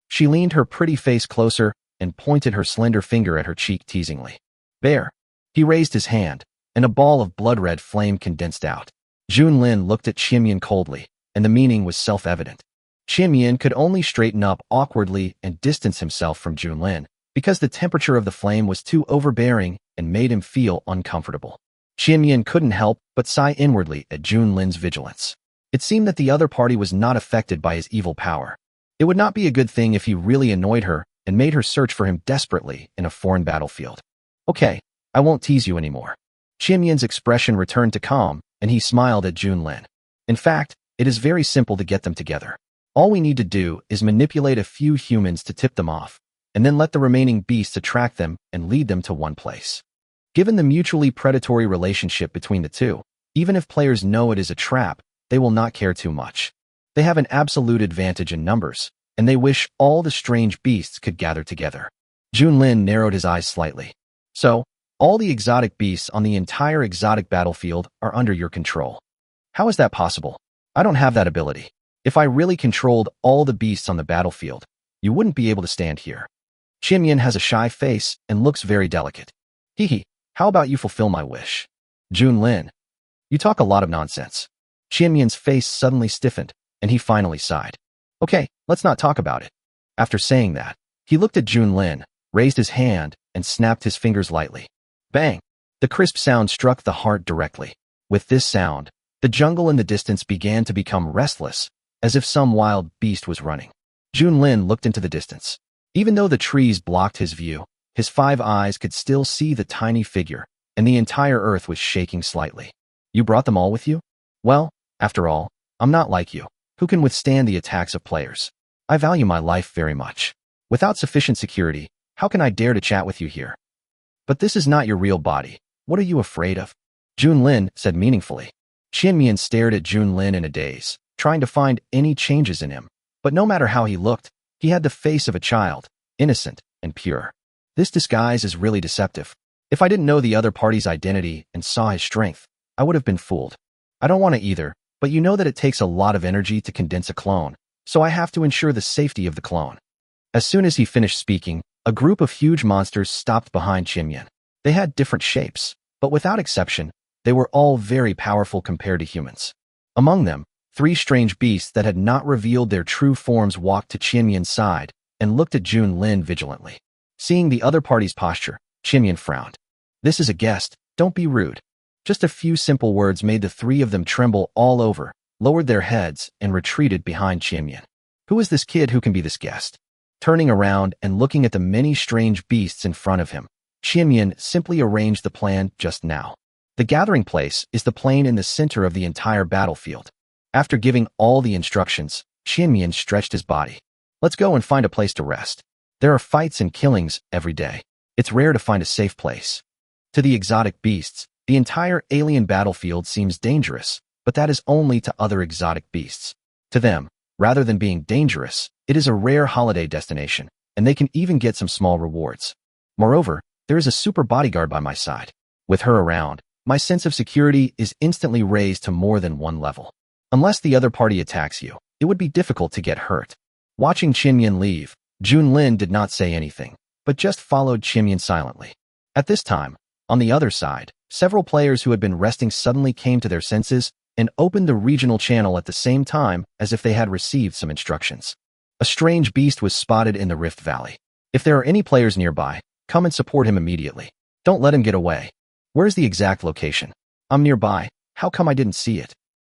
She leaned her pretty face closer and pointed her slender finger at her cheek teasingly. Bear. He raised his hand, and a ball of blood-red flame condensed out. Junlin looked at Qianyan coldly, and the meaning was self-evident. Qianyan could only straighten up awkwardly and distance himself from Junlin, because the temperature of the flame was too overbearing and made him feel uncomfortable. Qianyan couldn't help but sigh inwardly at Junlin's vigilance. It seemed that the other party was not affected by his evil power. It would not be a good thing if he really annoyed her and made her search for him desperately in a foreign battlefield. Okay, I won't tease you anymore. Qianyan's expression returned to calm, and he smiled at Junlin. In fact, it is very simple to get them together. All we need to do is manipulate a few humans to tip them off, and then let the remaining beasts attract them and lead them to one place. Given the mutually predatory relationship between the two, even if players know it is a trap, they will not care too much. They have an absolute advantage in numbers, and they wish all the strange beasts could gather together. Junlin narrowed his eyes slightly. So, all the exotic beasts on the entire exotic battlefield are under your control. How is that possible? I don't have that ability. If I really controlled all the beasts on the battlefield, you wouldn't be able to stand here. Qianyan has a shy face and looks very delicate. Hee, how about you fulfill my wish? Junlin. You talk a lot of nonsense. Qianyan's face suddenly stiffened, and he finally sighed. Okay, let's not talk about it. After saying that, he looked at Junlin, raised his hand, and snapped his fingers lightly. Bang! The crisp sound struck the heart directly. With this sound, the jungle in the distance began to become restless, as if some wild beast was running. Junlin looked into the distance. Even though the trees blocked his view, his 5 eyes could still see the tiny figure, and the entire earth was shaking slightly. You brought them all with you? Well, after all, I'm not like you, who can withstand the attacks of players. I value my life very much. Without sufficient security, how can I dare to chat with you here? But this is not your real body. What are you afraid of? Junlin said meaningfully. Qianyan stared at Junlin in a daze, trying to find any changes in him. But no matter how he looked, he had the face of a child, innocent and pure. This disguise is really deceptive. If I didn't know the other party's identity and saw his strength, I would have been fooled. I don't want to either, but you know that it takes a lot of energy to condense a clone, so I have to ensure the safety of the clone. As soon as he finished speaking, a group of huge monsters stopped behind Qianyan. They had different shapes, but without exception, they were all very powerful compared to humans. Among them, 3 strange beasts that had not revealed their true forms walked to Qianyan's side and looked at Junlin vigilantly. Seeing the other party's posture, Qianyan frowned. This is a guest, don't be rude. Just a few simple words made the 3 of them tremble all over, lowered their heads, and retreated behind Qianyan. Who is this kid who can be this guest? Turning around and looking at the many strange beasts in front of him, Qianyan simply arranged the plan just now. The gathering place is the plain in the center of the entire battlefield. After giving all the instructions, Qianyan stretched his body. Let's go and find a place to rest. There are fights and killings every day. It's rare to find a safe place. To the exotic beasts, the entire alien battlefield seems dangerous, but that is only to other exotic beasts. To them, rather than being dangerous, it is a rare holiday destination, and they can even get some small rewards. Moreover, there is a super bodyguard by my side. With her around, my sense of security is instantly raised to more than one level. Unless the other party attacks you, it would be difficult to get hurt. Watching Qianyan leave, Junlin did not say anything, but just followed Qianyan silently. At this time, on the other side, several players who had been resting suddenly came to their senses and opened the regional channel at the same time as if they had received some instructions. A strange beast was spotted in the Rift Valley. If there are any players nearby, come and support him immediately. Don't let him get away. Where's the exact location? I'm nearby. How come I didn't see it?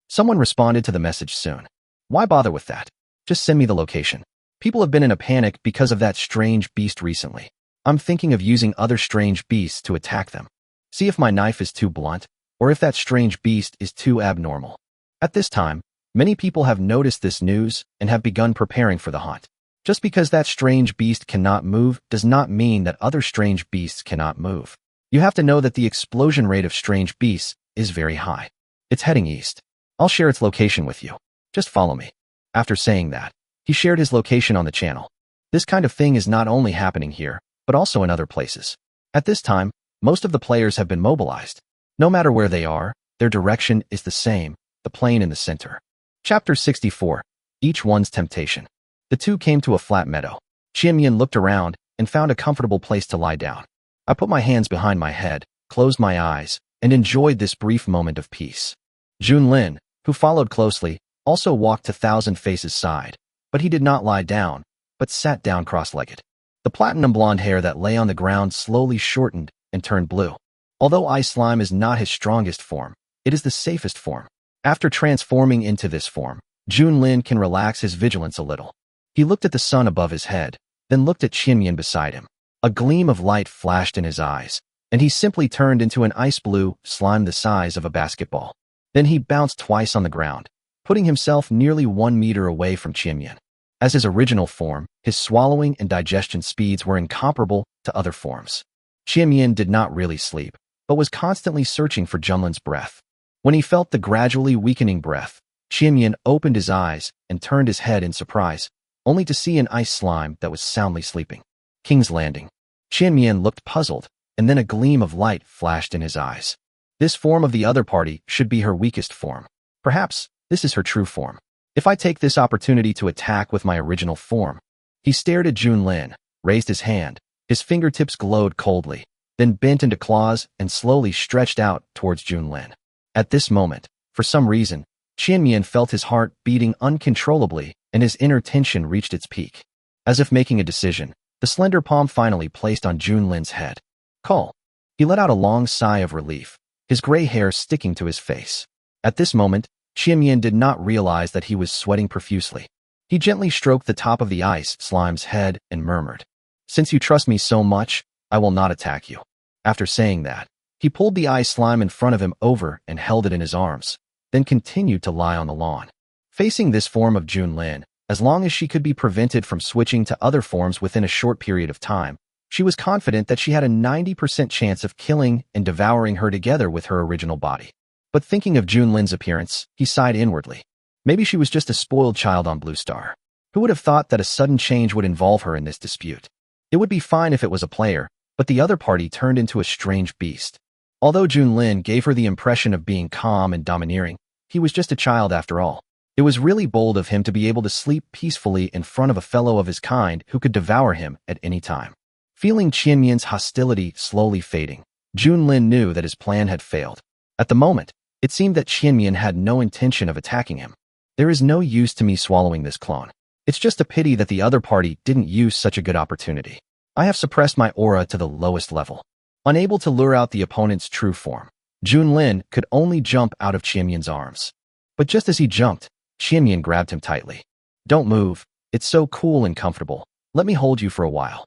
Someone responded to the message soon. Why bother with that? Just send me the location. People have been in a panic because of that strange beast recently. I'm thinking of using other strange beasts to attack them. See if my knife is too blunt, or if that strange beast is too abnormal. At this time, many people have noticed this news and have begun preparing for the hunt. Just because that strange beast cannot move does not mean that other strange beasts cannot move. You have to know that the explosion rate of strange beasts is very high. It's heading east. I'll share its location with you. Just follow me. After saying that, he shared his location on the channel. This kind of thing is not only happening here, but also in other places. At this time, most of the players have been mobilized. No matter where they are, their direction is the same, the plain in the center. Chapter 64. Each one's temptation. The two came to a flat meadow. Qianyan looked around and found a comfortable place to lie down. I put my hands behind my head, closed my eyes, and enjoyed this brief moment of peace. Junlin, who followed closely, also walked to Thousand Faces' side, but he did not lie down, but sat down cross-legged. The platinum blonde hair that lay on the ground slowly shortened and turned blue. Although ice slime is not his strongest form, it is the safest form. After transforming into this form, Junlin can relax his vigilance a little. He looked at the sun above his head, then looked at Qianyan beside him. A gleam of light flashed in his eyes, and he simply turned into an ice blue slime the size of a basketball. Then he bounced twice on the ground, putting himself nearly 1 meter away from Qianyan. As his original form, his swallowing and digestion speeds were incomparable to other forms. Qianyan did not really sleep, but was constantly searching for Junlin's breath. When he felt the gradually weakening breath, Qianyan opened his eyes and turned his head in surprise, only to see an ice slime that was soundly sleeping. King's Landing. Qianyan looked puzzled, and then a gleam of light flashed in his eyes. This form of the other party should be her weakest form. Perhaps this is her true form. If I take this opportunity to attack with my original form. He stared at Junlin, raised his hand, his fingertips glowed coldly, then bent into claws and slowly stretched out towards Junlin. At this moment, for some reason, Qianyan felt his heart beating uncontrollably and his inner tension reached its peak. As if making a decision, the slender palm finally placed on Junlin's head. Call. He let out a long sigh of relief, his gray hair sticking to his face. At this moment, Qianyan did not realize that he was sweating profusely. He gently stroked the top of the ice slime's head and murmured, "Since you trust me so much, I will not attack you." After saying that, he pulled the ice slime in front of him over and held it in his arms, then continued to lie on the lawn. Facing this form of Junlin, as long as she could be prevented from switching to other forms within a short period of time, she was confident that she had a 90% chance of killing and devouring her together with her original body. But thinking of Junlin's appearance, he sighed inwardly. Maybe she was just a spoiled child on Blue Star. Who would have thought that a sudden change would involve her in this dispute? It would be fine if it was a player, but the other party turned into a strange beast. Although Junlin gave her the impression of being calm and domineering, he was just a child after all. It was really bold of him to be able to sleep peacefully in front of a fellow of his kind who could devour him at any time. Feeling Qianyan's hostility slowly fading, Junlin knew that his plan had failed. At the moment, it seemed that Qianyan had no intention of attacking him. There is no use to me swallowing this clone. It's just a pity that the other party didn't use such a good opportunity. I have suppressed my aura to the lowest level. Unable to lure out the opponent's true form, Junlin could only jump out of Qianyan's arms. But just as he jumped, Qianyan grabbed him tightly. "Don't move. It's so cool and comfortable. Let me hold you for a while."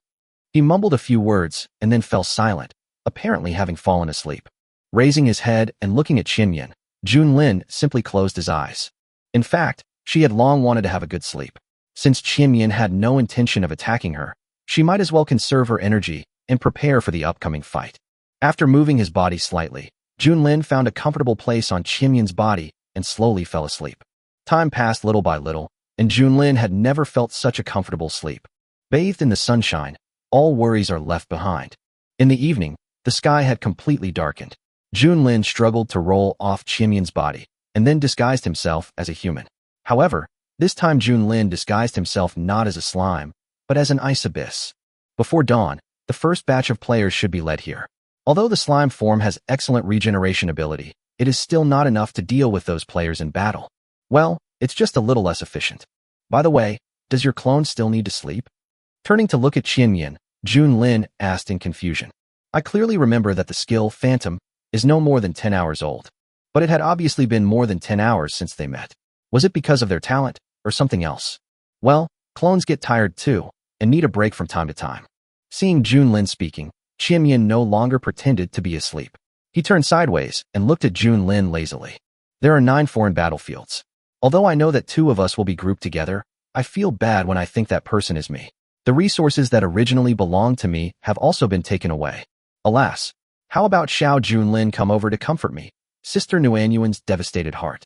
He mumbled a few words and then fell silent, apparently having fallen asleep. Raising his head and looking at Junlin, Junlin simply closed his eyes. In fact, she had long wanted to have a good sleep. Since Junlin had no intention of attacking her, she might as well conserve her energy and prepare for the upcoming fight. After moving his body slightly, Junlin found a comfortable place on Junlin's body and slowly fell asleep. Time passed little by little, and Junlin had never felt such a comfortable sleep. Bathed in the sunshine, all worries are left behind. In the evening, the sky had completely darkened. Junlin struggled to roll off Junlin's body and then disguised himself as a human. However, this time Junlin disguised himself not as a slime, but as an ice abyss. Before dawn, the first batch of players should be led here. Although the slime form has excellent regeneration ability, it is still not enough to deal with those players in battle. Well, it's just a little less efficient. By the way, does your clone still need to sleep? Turning to look at Junlin, Junlin asked in confusion. I clearly remember that the skill Phantom is no more than 10 hours old. But it had obviously been more than 10 hours since they met. Was it because of their talent, or something else? Well, clones get tired too, and need a break from time to time. Seeing Junlin speaking, Junlin no longer pretended to be asleep. He turned sideways and looked at Junlin lazily. There are 9 foreign battlefields. Although I know that 2 of us will be grouped together, I feel bad when I think that person is me. The resources that originally belonged to me have also been taken away. Alas, how about Xiao Junlin come over to comfort me, Sister Nuanyuan's devastated heart?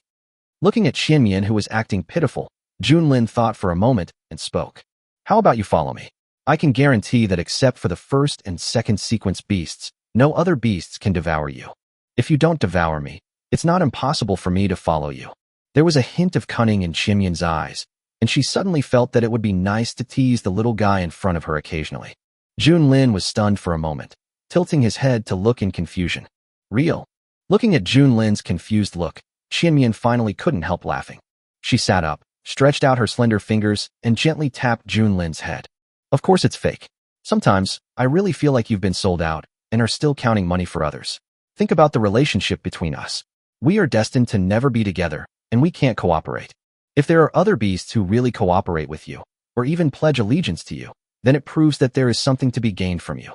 Looking at Junlin, who was acting pitiful, Junlin thought for a moment and spoke. How about you follow me? I can guarantee that except for the first and second sequence beasts, no other beasts can devour you. If you don't devour me, it's not impossible for me to follow you. There was a hint of cunning in Junlin's eyes, and she suddenly felt that it would be nice to tease the little guy in front of her occasionally. Junlin was stunned for a moment, tilting his head to look in confusion. Real? Looking at Junlin's confused look, Junlin finally couldn't help laughing. She sat up, stretched out her slender fingers, and gently tapped Junlin's head. Of course it's fake. Sometimes, I really feel like you've been sold out and are still counting money for others. Think about the relationship between us. We are destined to never be together, and we can't cooperate. If there are other beasts who really cooperate with you, or even pledge allegiance to you, then it proves that there is something to be gained from you.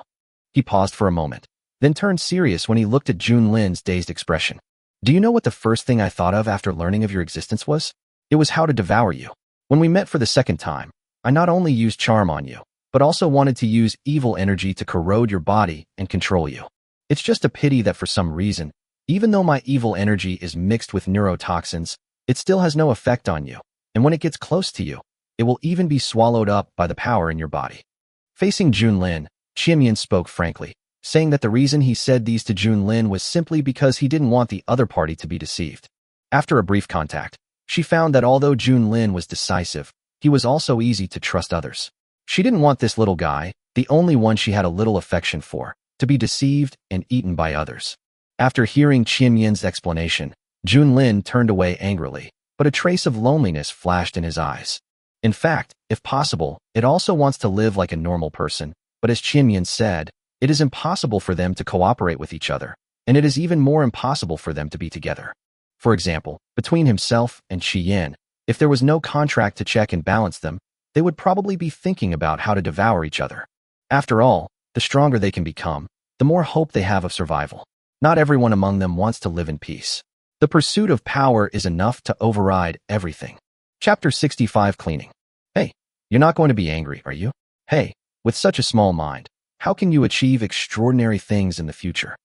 He paused for a moment, then turned serious when he looked at Junlin's dazed expression. Do you know what the first thing I thought of after learning of your existence was? It was how to devour you. When we met for the second time, I not only used charm on you, but also wanted to use evil energy to corrode your body and control you. It's just a pity that for some reason, even though my evil energy is mixed with neurotoxins, it still has no effect on you, and when it gets close to you, it will even be swallowed up by the power in your body. Facing Junlin, Junlin spoke frankly, saying that the reason he said these to Junlin was simply because he didn't want the other party to be deceived. After a brief contact, she found that although Junlin was decisive, he was also easy to trust others. She didn't want this little guy, the only one she had a little affection for, to be deceived and eaten by others. After hearing Junlin's explanation, Junlin turned away angrily, but a trace of loneliness flashed in his eyes. In fact, if possible, it also wants to live like a normal person, but as Junlin said, it is impossible for them to cooperate with each other, and it is even more impossible for them to be together. For example, between himself and Qian, if there was no contract to check and balance them, they would probably be thinking about how to devour each other. After all, the stronger they can become, the more hope they have of survival. Not everyone among them wants to live in peace. The pursuit of power is enough to override everything. Chapter 65 Cleaning. Hey, you're not going to be angry, are you? Hey, with such a small mind, how can you achieve extraordinary things in the future?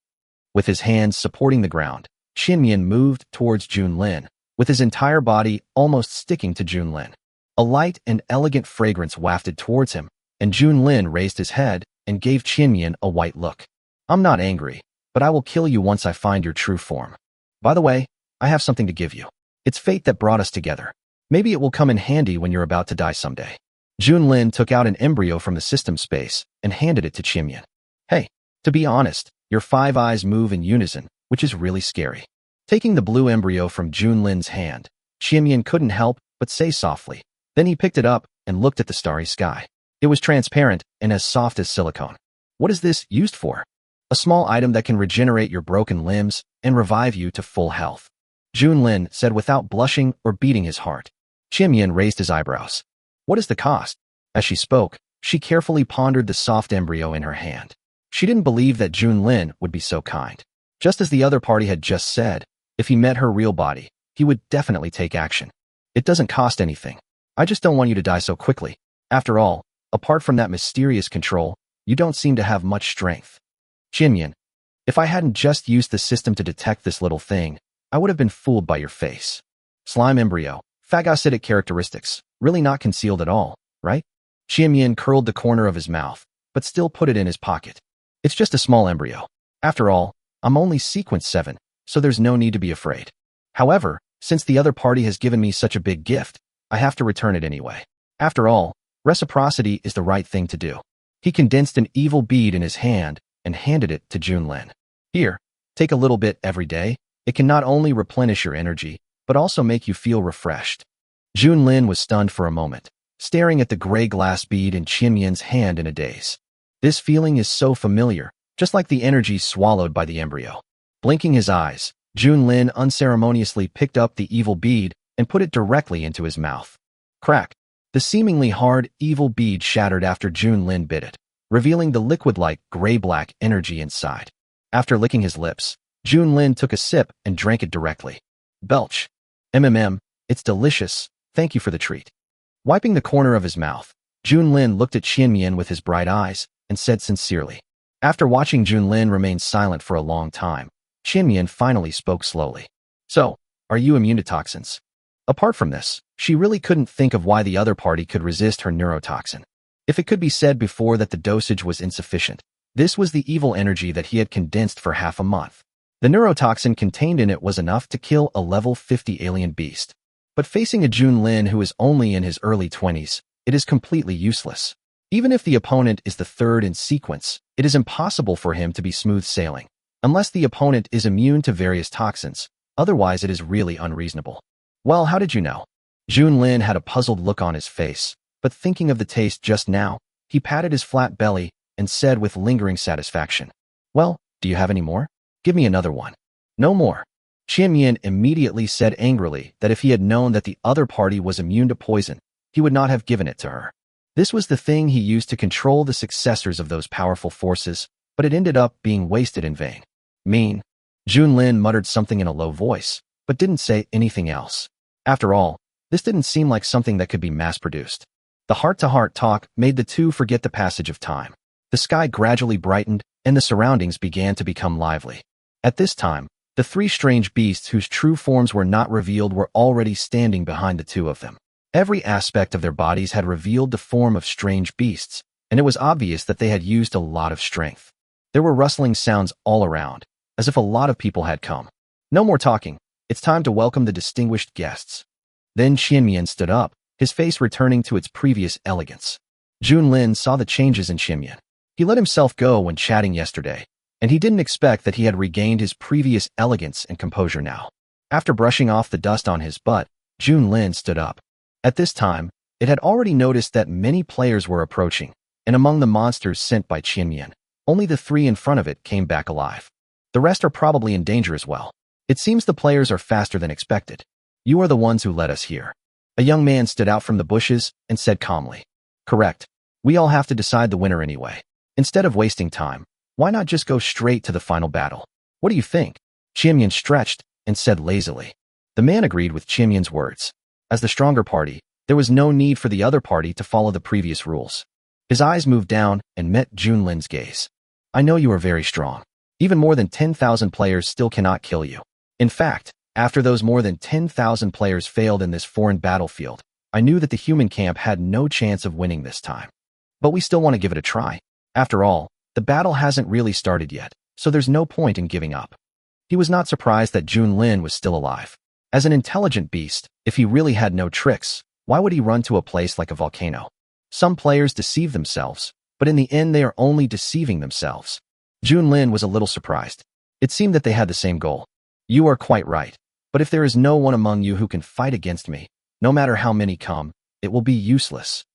With his hands supporting the ground, Junlin moved towards Junlin, with his entire body almost sticking to Junlin. A light and elegant fragrance wafted towards him, and Junlin raised his head and gave Junlin a white look. I'm not angry, but I will kill you once I find your true form. By the way, I have something to give you. It's fate that brought us together. Maybe it will come in handy when you're about to die someday. Junlin took out an embryo from the system space and handed it to Junlin. Hey, to be honest, your 5 eyes move in unison, which is really scary. Taking the blue embryo from Junlin's hand, Junlin couldn't help but say softly. Then he picked it up and looked at the starry sky. It was transparent and as soft as silicone. What is this used for? A small item that can regenerate your broken limbs and revive you to full health. Junlin said without blushing or beating his heart. Junlin raised his eyebrows. What is the cost? As she spoke, She carefully pondered the soft embryo in her hand. She didn't believe that Junlin would be so kind. Just as the other party had just said, if he met her real body, he would definitely take action. It doesn't cost anything. I just don't want you to die so quickly. After all, apart from that mysterious control, you don't seem to have much strength. Jinyan, if I hadn't just used the system to detect this little thing, I would have been fooled by your face. Slime embryo, phagocytic characteristics, really not concealed at all, right? Jinyan curled the corner of his mouth, but still put it in his pocket. It's just a small embryo. After all, I'm only sequence 7, so there's no need to be afraid. However, since the other party has given me such a big gift, I have to return it anyway. After all, reciprocity is the right thing to do. He condensed an evil bead in his hand and handed it to Junlin. Here, take a little bit every day. It can not only replenish your energy, but also make you feel refreshed. Junlin was stunned for a moment, staring at the gray glass bead in Jinyan's hand in a daze. This feeling is so familiar, just like the energy swallowed by the embryo. Blinking his eyes, Junlin unceremoniously picked up the evil bead and put it directly into his mouth. Crack! The seemingly hard, evil bead shattered after Junlin bit it, revealing the liquid-like gray-black energy inside. After licking his lips, Junlin took a sip and drank it directly. Belch. It's delicious, thank you for the treat. Wiping the corner of his mouth, Junlin looked at Jinyan with his bright eyes and said sincerely. After watching Junlin remain silent for a long time, Jinyan finally spoke slowly. So, are you immune to toxins? Apart from this, she really couldn't think of why the other party could resist her neurotoxin. If it could be said before that the dosage was insufficient, this was the evil energy that he had condensed for half a month. The neurotoxin contained in it was enough to kill a level 50 alien beast. But facing a Junlin who is only in his early 20s, it is completely useless. Even if the opponent is the third in sequence, it is impossible for him to be smooth sailing, unless the opponent is immune to various toxins, otherwise it is really unreasonable. Well, how did you know? Junlin had a puzzled look on his face, but thinking of the taste just now, he patted his flat belly and said with lingering satisfaction, Well, do you have any more? Give me another one. No more. Jinyan immediately said angrily that if he had known that the other party was immune to poison, he would not have given it to her. This was the thing he used to control the successors of those powerful forces, but it ended up being wasted in vain. Mean. Junlin muttered something in a low voice, but didn't say anything else. After all, this didn't seem like something that could be mass-produced. The heart-to-heart talk made the two forget the passage of time. The sky gradually brightened, and the surroundings began to become lively. At this time, the three strange beasts whose true forms were not revealed were already standing behind the two of them. Every aspect of their bodies had revealed the form of strange beasts, and it was obvious that they had used a lot of strength. There were rustling sounds all around, as if a lot of people had come. No more talking. It's time to welcome the distinguished guests. Then Jinyan stood up, his face returning to its previous elegance. Junlin saw the changes in Jinyan. He let himself go when chatting yesterday, and he didn't expect that he had regained his previous elegance and composure now. After brushing off the dust on his butt, Junlin stood up. At this time, it had already noticed that many players were approaching, and among the monsters sent by Jinyan, only the three in front of it came back alive. The rest are probably in danger as well. It seems the players are faster than expected. You are the ones who led us here. A young man stood out from the bushes and said calmly. Correct. We all have to decide the winner anyway. Instead of wasting time, why not just go straight to the final battle? What do you think? Jinyan stretched and said lazily. The man agreed with Jinyan's words. As the stronger party, there was no need for the other party to follow the previous rules. His eyes moved down and met Junlin's gaze. I know you are very strong. Even more than 10,000 players still cannot kill you. In fact, after those more than 10,000 players failed in this foreign battlefield, I knew that the human camp had no chance of winning this time. But we still want to give it a try. After all, the battle hasn't really started yet, so there's no point in giving up. He was not surprised that Junlin was still alive. As an intelligent beast, if he really had no tricks, why would he run to a place like a volcano? Some players deceive themselves, but in the end they are only deceiving themselves. Junlin was a little surprised. It seemed that they had the same goal. You are quite right, but if there is no one among you who can fight against me, no matter how many come, it will be useless.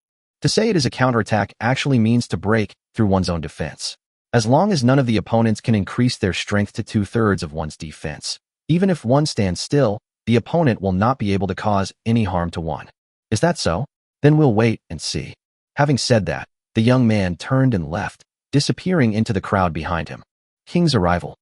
To say it is a counterattack actually means to break through one's own defense. As long as none of the opponents can increase their strength to 2/3 of one's defense, even if one stands still, the opponent will not be able to cause any harm to one. Is that so? Then we'll wait and see. Having said that, The young man turned and left, disappearing into the crowd behind him. King's arrival.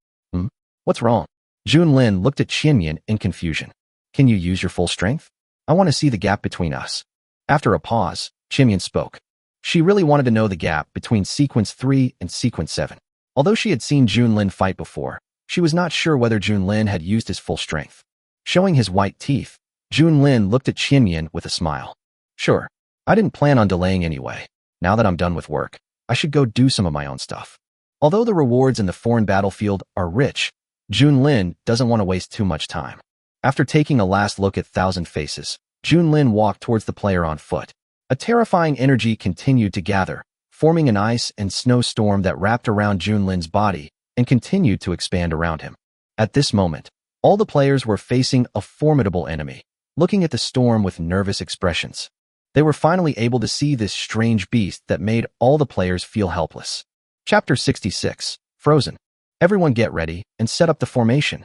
What's wrong? Junlin looked at Qianyan in confusion. Can you use your full strength? I want to see the gap between us. After a pause, Qianyan spoke. She really wanted to know the gap between Sequence 3 and Sequence 7. Although she had seen Junlin fight before, she was not sure whether Junlin had used his full strength. Showing his white teeth, Junlin looked at Qianyan with a smile. Sure, I didn't plan on delaying anyway. Now that I'm done with work, I should go do some of my own stuff. Although the rewards in the foreign battlefield are rich, Junlin doesn't want to waste too much time. After taking a last look at Thousand Faces, Junlin walked towards the player on foot. A terrifying energy continued to gather, forming an ice and snowstorm that wrapped around Junlin's body and continued to expand around him. At this moment, all the players were facing a formidable enemy, looking at the storm with nervous expressions. They were finally able to see this strange beast that made all the players feel helpless. Chapter 66, Frozen. Everyone get ready and set up the formation.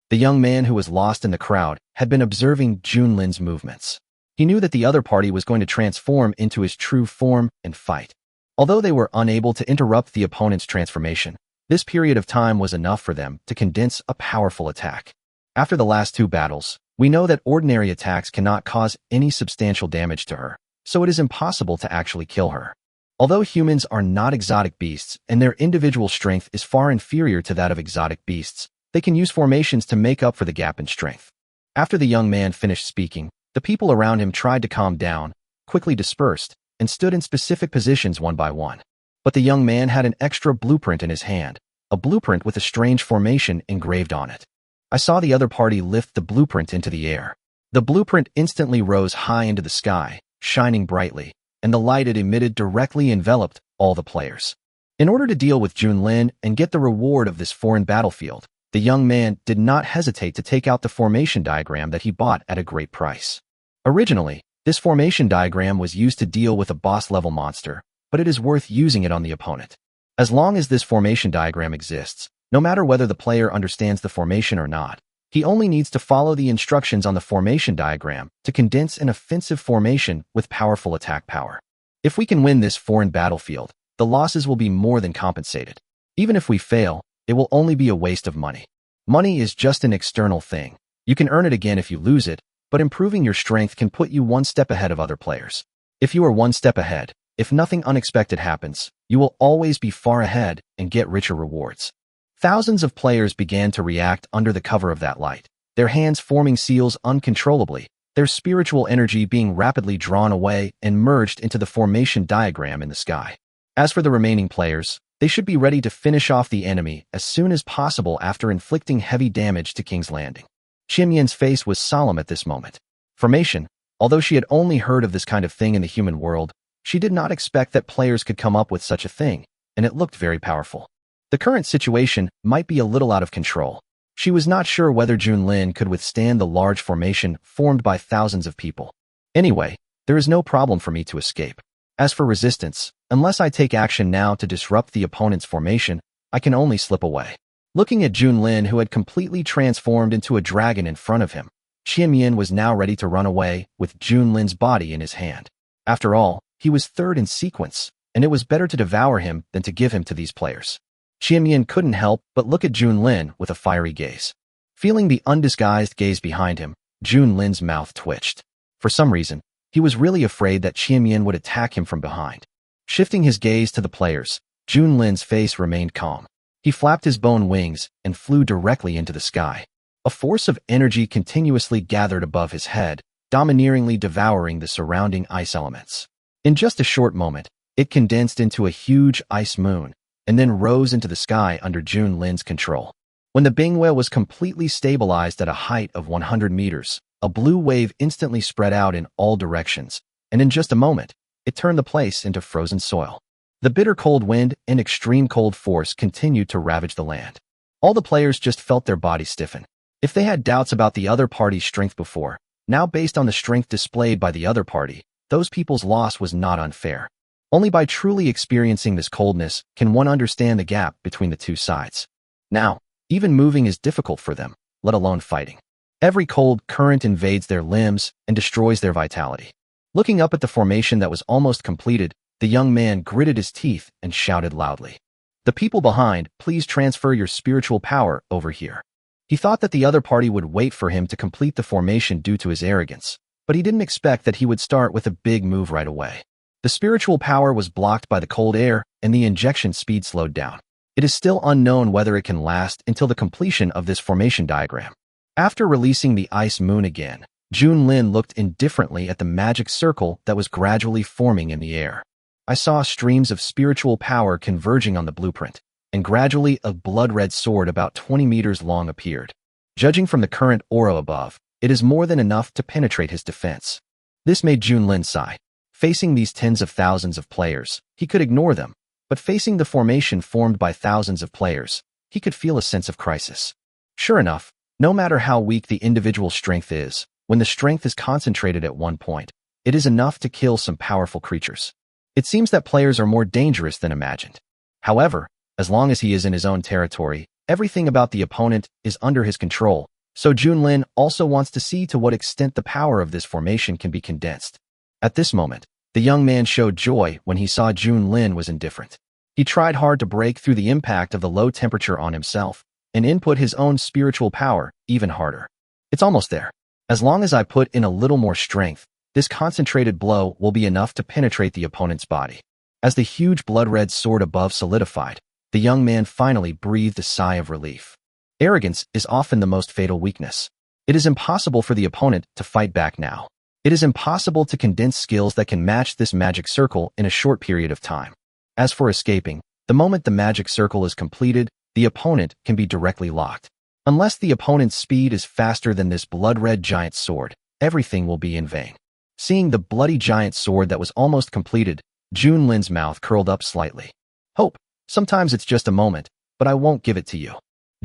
The young man who was lost in the crowd had been observing Junlin's movements. He knew that the other party was going to transform into his true form and fight. Although they were unable to interrupt the opponent's transformation, this period of time was enough for them to condense a powerful attack. After the last two battles, we know that ordinary attacks cannot cause any substantial damage to her, so it is impossible to actually kill her. Although humans are not exotic beasts and their individual strength is far inferior to that of exotic beasts, they can use formations to make up for the gap in strength. After the young man finished speaking, the people around him tried to calm down, quickly dispersed, and stood in specific positions one by one. But the young man had an extra blueprint in his hand, a blueprint with a strange formation engraved on it. I saw the other party lift the blueprint into the air. The blueprint instantly rose high into the sky, shining brightly, and the light it emitted directly enveloped all the players. In order to deal with Junlin and get the reward of this foreign battlefield, the young man did not hesitate to take out the formation diagram that he bought at a great price. Originally, this formation diagram was used to deal with a boss-level monster, but it is worth using it on the opponent. As long as this formation diagram exists, no matter whether the player understands the formation or not, he only needs to follow the instructions on the formation diagram to condense an offensive formation with powerful attack power. If we can win this foreign battlefield, the losses will be more than compensated. Even if we fail, it will only be a waste of money. Money is just an external thing. You can earn it again if you lose it, but improving your strength can put you one step ahead of other players. If you are one step ahead, if nothing unexpected happens, you will always be far ahead and get richer rewards. Thousands of players began to react under the cover of that light, their hands forming seals uncontrollably, their spiritual energy being rapidly drawn away and merged into the formation diagram in the sky. As for the remaining players, they should be ready to finish off the enemy as soon as possible after inflicting heavy damage to King's Landing. Qianyan's face was solemn at this moment. Formation, although she had only heard of this kind of thing in the human world, she did not expect that players could come up with such a thing, and it looked very powerful. The current situation might be a little out of control. She was not sure whether Junlin could withstand the large formation formed by thousands of people. Anyway, there is no problem for me to escape. As for resistance, unless I take action now to disrupt the opponent's formation, I can only slip away. Looking at Junlin, who had completely transformed into a dragon in front of him, Qianyan was now ready to run away with Junlin's body in his hand. After all, he was third in sequence, and it was better to devour him than to give him to these players. Qianyan couldn't help but look at Junlin with a fiery gaze. Feeling the undisguised gaze behind him, Junlin's mouth twitched. For some reason, he was really afraid that Qianyan would attack him from behind. Shifting his gaze to the players, Junlin's face remained calm. He flapped his bone wings and flew directly into the sky. A force of energy continuously gathered above his head, domineeringly devouring the surrounding ice elements. In just a short moment, it condensed into a huge ice moon, and then rose into the sky under Junlin's control. When the Bingwa was completely stabilized at a height of 100 meters, a blue wave instantly spread out in all directions, and in just a moment, it turned the place into frozen soil. The bitter cold wind and extreme cold force continued to ravage the land. All the players just felt their bodies stiffen. If they had doubts about the other party's strength before, now based on the strength displayed by the other party, those people's loss was not unfair. Only by truly experiencing this coldness can one understand the gap between the two sides. Now, even moving is difficult for them, let alone fighting. Every cold current invades their limbs and destroys their vitality. Looking up at the formation that was almost completed, the young man gritted his teeth and shouted loudly. The people behind, please transfer your spiritual power over here. He thought that the other party would wait for him to complete the formation due to his arrogance, but he didn't expect that he would start with a big move right away. The spiritual power was blocked by the cold air, and the injection speed slowed down. It is still unknown whether it can last until the completion of this formation diagram. After releasing the ice moon again, Junlin looked indifferently at the magic circle that was gradually forming in the air. I saw streams of spiritual power converging on the blueprint, and gradually a blood-red sword about 20 meters long appeared. Judging from the current aura above, it is more than enough to penetrate his defense. This made Junlin sigh. Facing these tens of thousands of players, he could ignore them, but facing the formation formed by thousands of players, he could feel a sense of crisis. Sure enough, no matter how weak the individual strength is, when the strength is concentrated at one point, it is enough to kill some powerful creatures. It seems that players are more dangerous than imagined. However, as long as he is in his own territory, everything about the opponent is under his control, so Junlin also wants to see to what extent the power of this formation can be condensed. At this moment, the young man showed joy when he saw Junlin was indifferent. He tried hard to break through the impact of the low temperature on himself and input his own spiritual power even harder. It's almost there. As long as I put in a little more strength, this concentrated blow will be enough to penetrate the opponent's body. As the huge blood-red sword above solidified, the young man finally breathed a sigh of relief. Arrogance is often the most fatal weakness. It is impossible for the opponent to fight back now. It is impossible to condense skills that can match this magic circle in a short period of time. As for escaping, the moment the magic circle is completed, the opponent can be directly locked. Unless the opponent's speed is faster than this blood-red giant sword, everything will be in vain. Seeing the bloody giant sword that was almost completed, Junlin's mouth curled up slightly. Hope, sometimes it's just a moment, but I won't give it to you.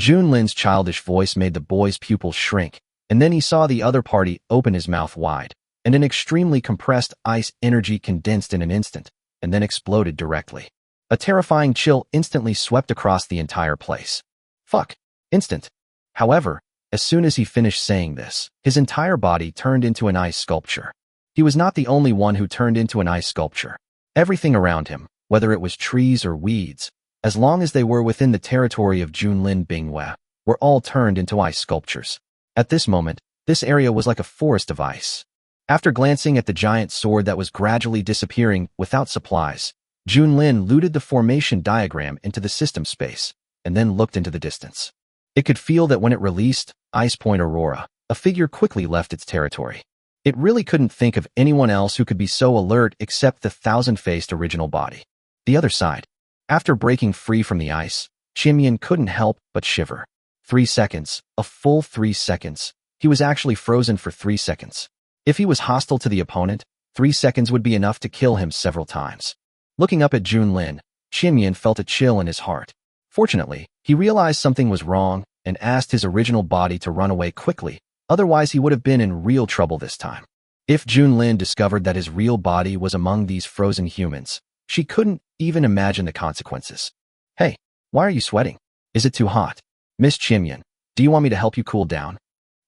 Junlin's childish voice made the boy's pupils shrink, and then he saw the other party open his mouth wide, and an extremely compressed ice energy condensed in an instant, and then exploded directly. A terrifying chill instantly swept across the entire place. Fuck. Instant. However, as soon as he finished saying this, his entire body turned into an ice sculpture. He was not the only one who turned into an ice sculpture. Everything around him, whether it was trees or weeds, as long as they were within the territory of Junlin Bingwe, were all turned into ice sculptures. At this moment, this area was like a forest of ice. After glancing at the giant sword that was gradually disappearing without supplies, Junlin looted the formation diagram into the system space, and then looked into the distance. It could feel that when it released Ice Point Aurora, a figure quickly left its territory. It really couldn't think of anyone else who could be so alert except the thousand-faced original body. The other side. After breaking free from the ice, Chimyan couldn't help but shiver. 3 seconds, a full 3 seconds. He was actually frozen for 3 seconds. If he was hostile to the opponent, 3 seconds would be enough to kill him several times. Looking up at Junlin, Chimyan felt a chill in his heart. Fortunately, he realized something was wrong and asked his original body to run away quickly, otherwise he would have been in real trouble this time. If Junlin discovered that his real body was among these frozen humans, she couldn't even imagine the consequences. Hey, why are you sweating? Is it too hot? Miss Chimyan, do you want me to help you cool down?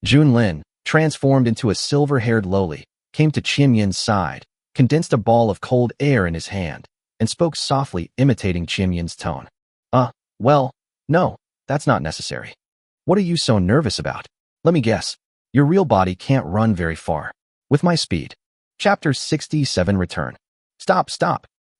Junlin, transformed into a silver-haired loli, came to Chimyan's side, condensed a ball of cold air in his hand, and spoke softly, imitating Chimyan's tone. Well, no, that's not necessary. What are you so nervous about? Let me guess. Your real body can't run very far. With my speed. Chapter 67 Return. Stop.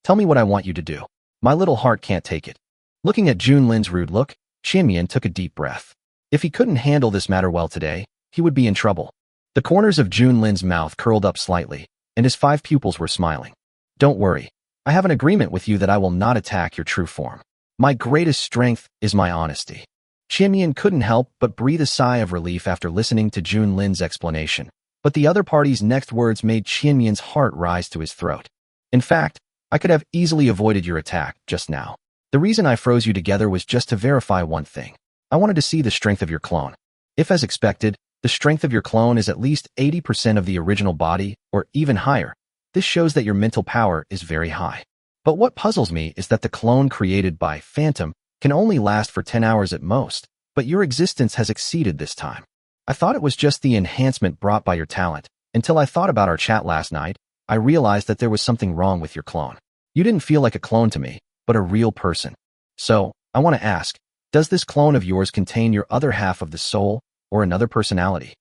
Tell me what I want you to do. My little heart can't take it. Looking at Junlin's rude look, Chimyan took a deep breath. If he couldn't handle this matter well today, he would be in trouble. The corners of Junlin's mouth curled up slightly, and his 5 pupils were smiling. Don't worry. I have an agreement with you that I will not attack your true form. My greatest strength is my honesty. Chimyan couldn't help but breathe a sigh of relief after listening to Junlin's explanation, but the other party's next words made Chimyan's heart rise to his throat. In fact, I could have easily avoided your attack just now. The reason I froze you together was just to verify one thing. I wanted to see the strength of your clone. If as expected, the strength of your clone is at least 80% of the original body, or even higher, this shows that your mental power is very high. But what puzzles me is that the clone created by Phantom can only last for 10 hours at most, but your existence has exceeded this time. I thought it was just the enhancement brought by your talent. Until I thought about our chat last night, I realized that there was something wrong with your clone. You didn't feel like a clone to me, but a real person. So, I want to ask, does this clone of yours contain your other half of the soul, or another personality?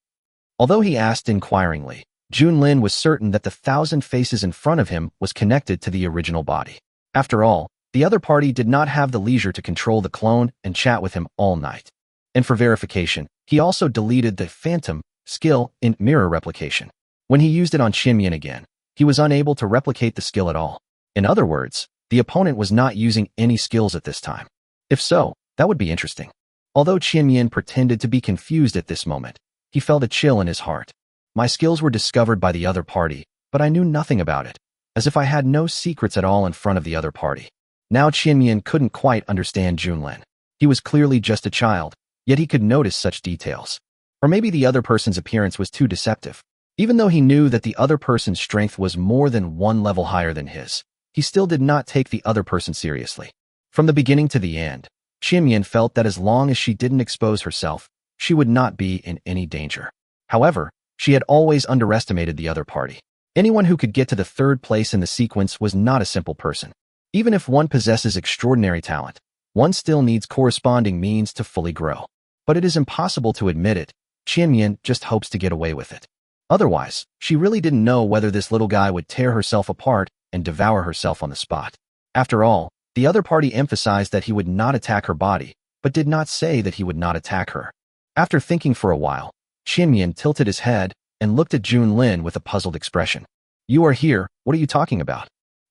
Although he asked inquiringly, Junlin was certain that the 1,000 faces in front of him was connected to the original body. After all, the other party did not have the leisure to control the clone and chat with him all night. And for verification, he also deleted the phantom skill in mirror replication. When he used it on Qinyan again, he was unable to replicate the skill at all. In other words, the opponent was not using any skills at this time. If so, that would be interesting. Although Qinyan pretended to be confused at this moment, he felt a chill in his heart. My skills were discovered by the other party, but I knew nothing about it, as if I had no secrets at all in front of the other party. Now Qinyan couldn't quite understand Junlin. He was clearly just a child, yet he could notice such details. Or maybe the other person's appearance was too deceptive. Even though he knew that the other person's strength was more than one level higher than his, he still did not take the other person seriously. From the beginning to the end, Qinyan felt that as long as she didn't expose herself, she would not be in any danger. However, she had always underestimated the other party. Anyone who could get to the third place in the sequence was not a simple person. Even if one possesses extraordinary talent, one still needs corresponding means to fully grow. But it is impossible to admit it. Qinyan just hopes to get away with it. Otherwise, she really didn't know whether this little guy would tear herself apart and devour herself on the spot. After all, the other party emphasized that he would not attack her body, but did not say that he would not attack her. After thinking for a while, Qinyan tilted his head and looked at Junlin with a puzzled expression. You are here, what are you talking about?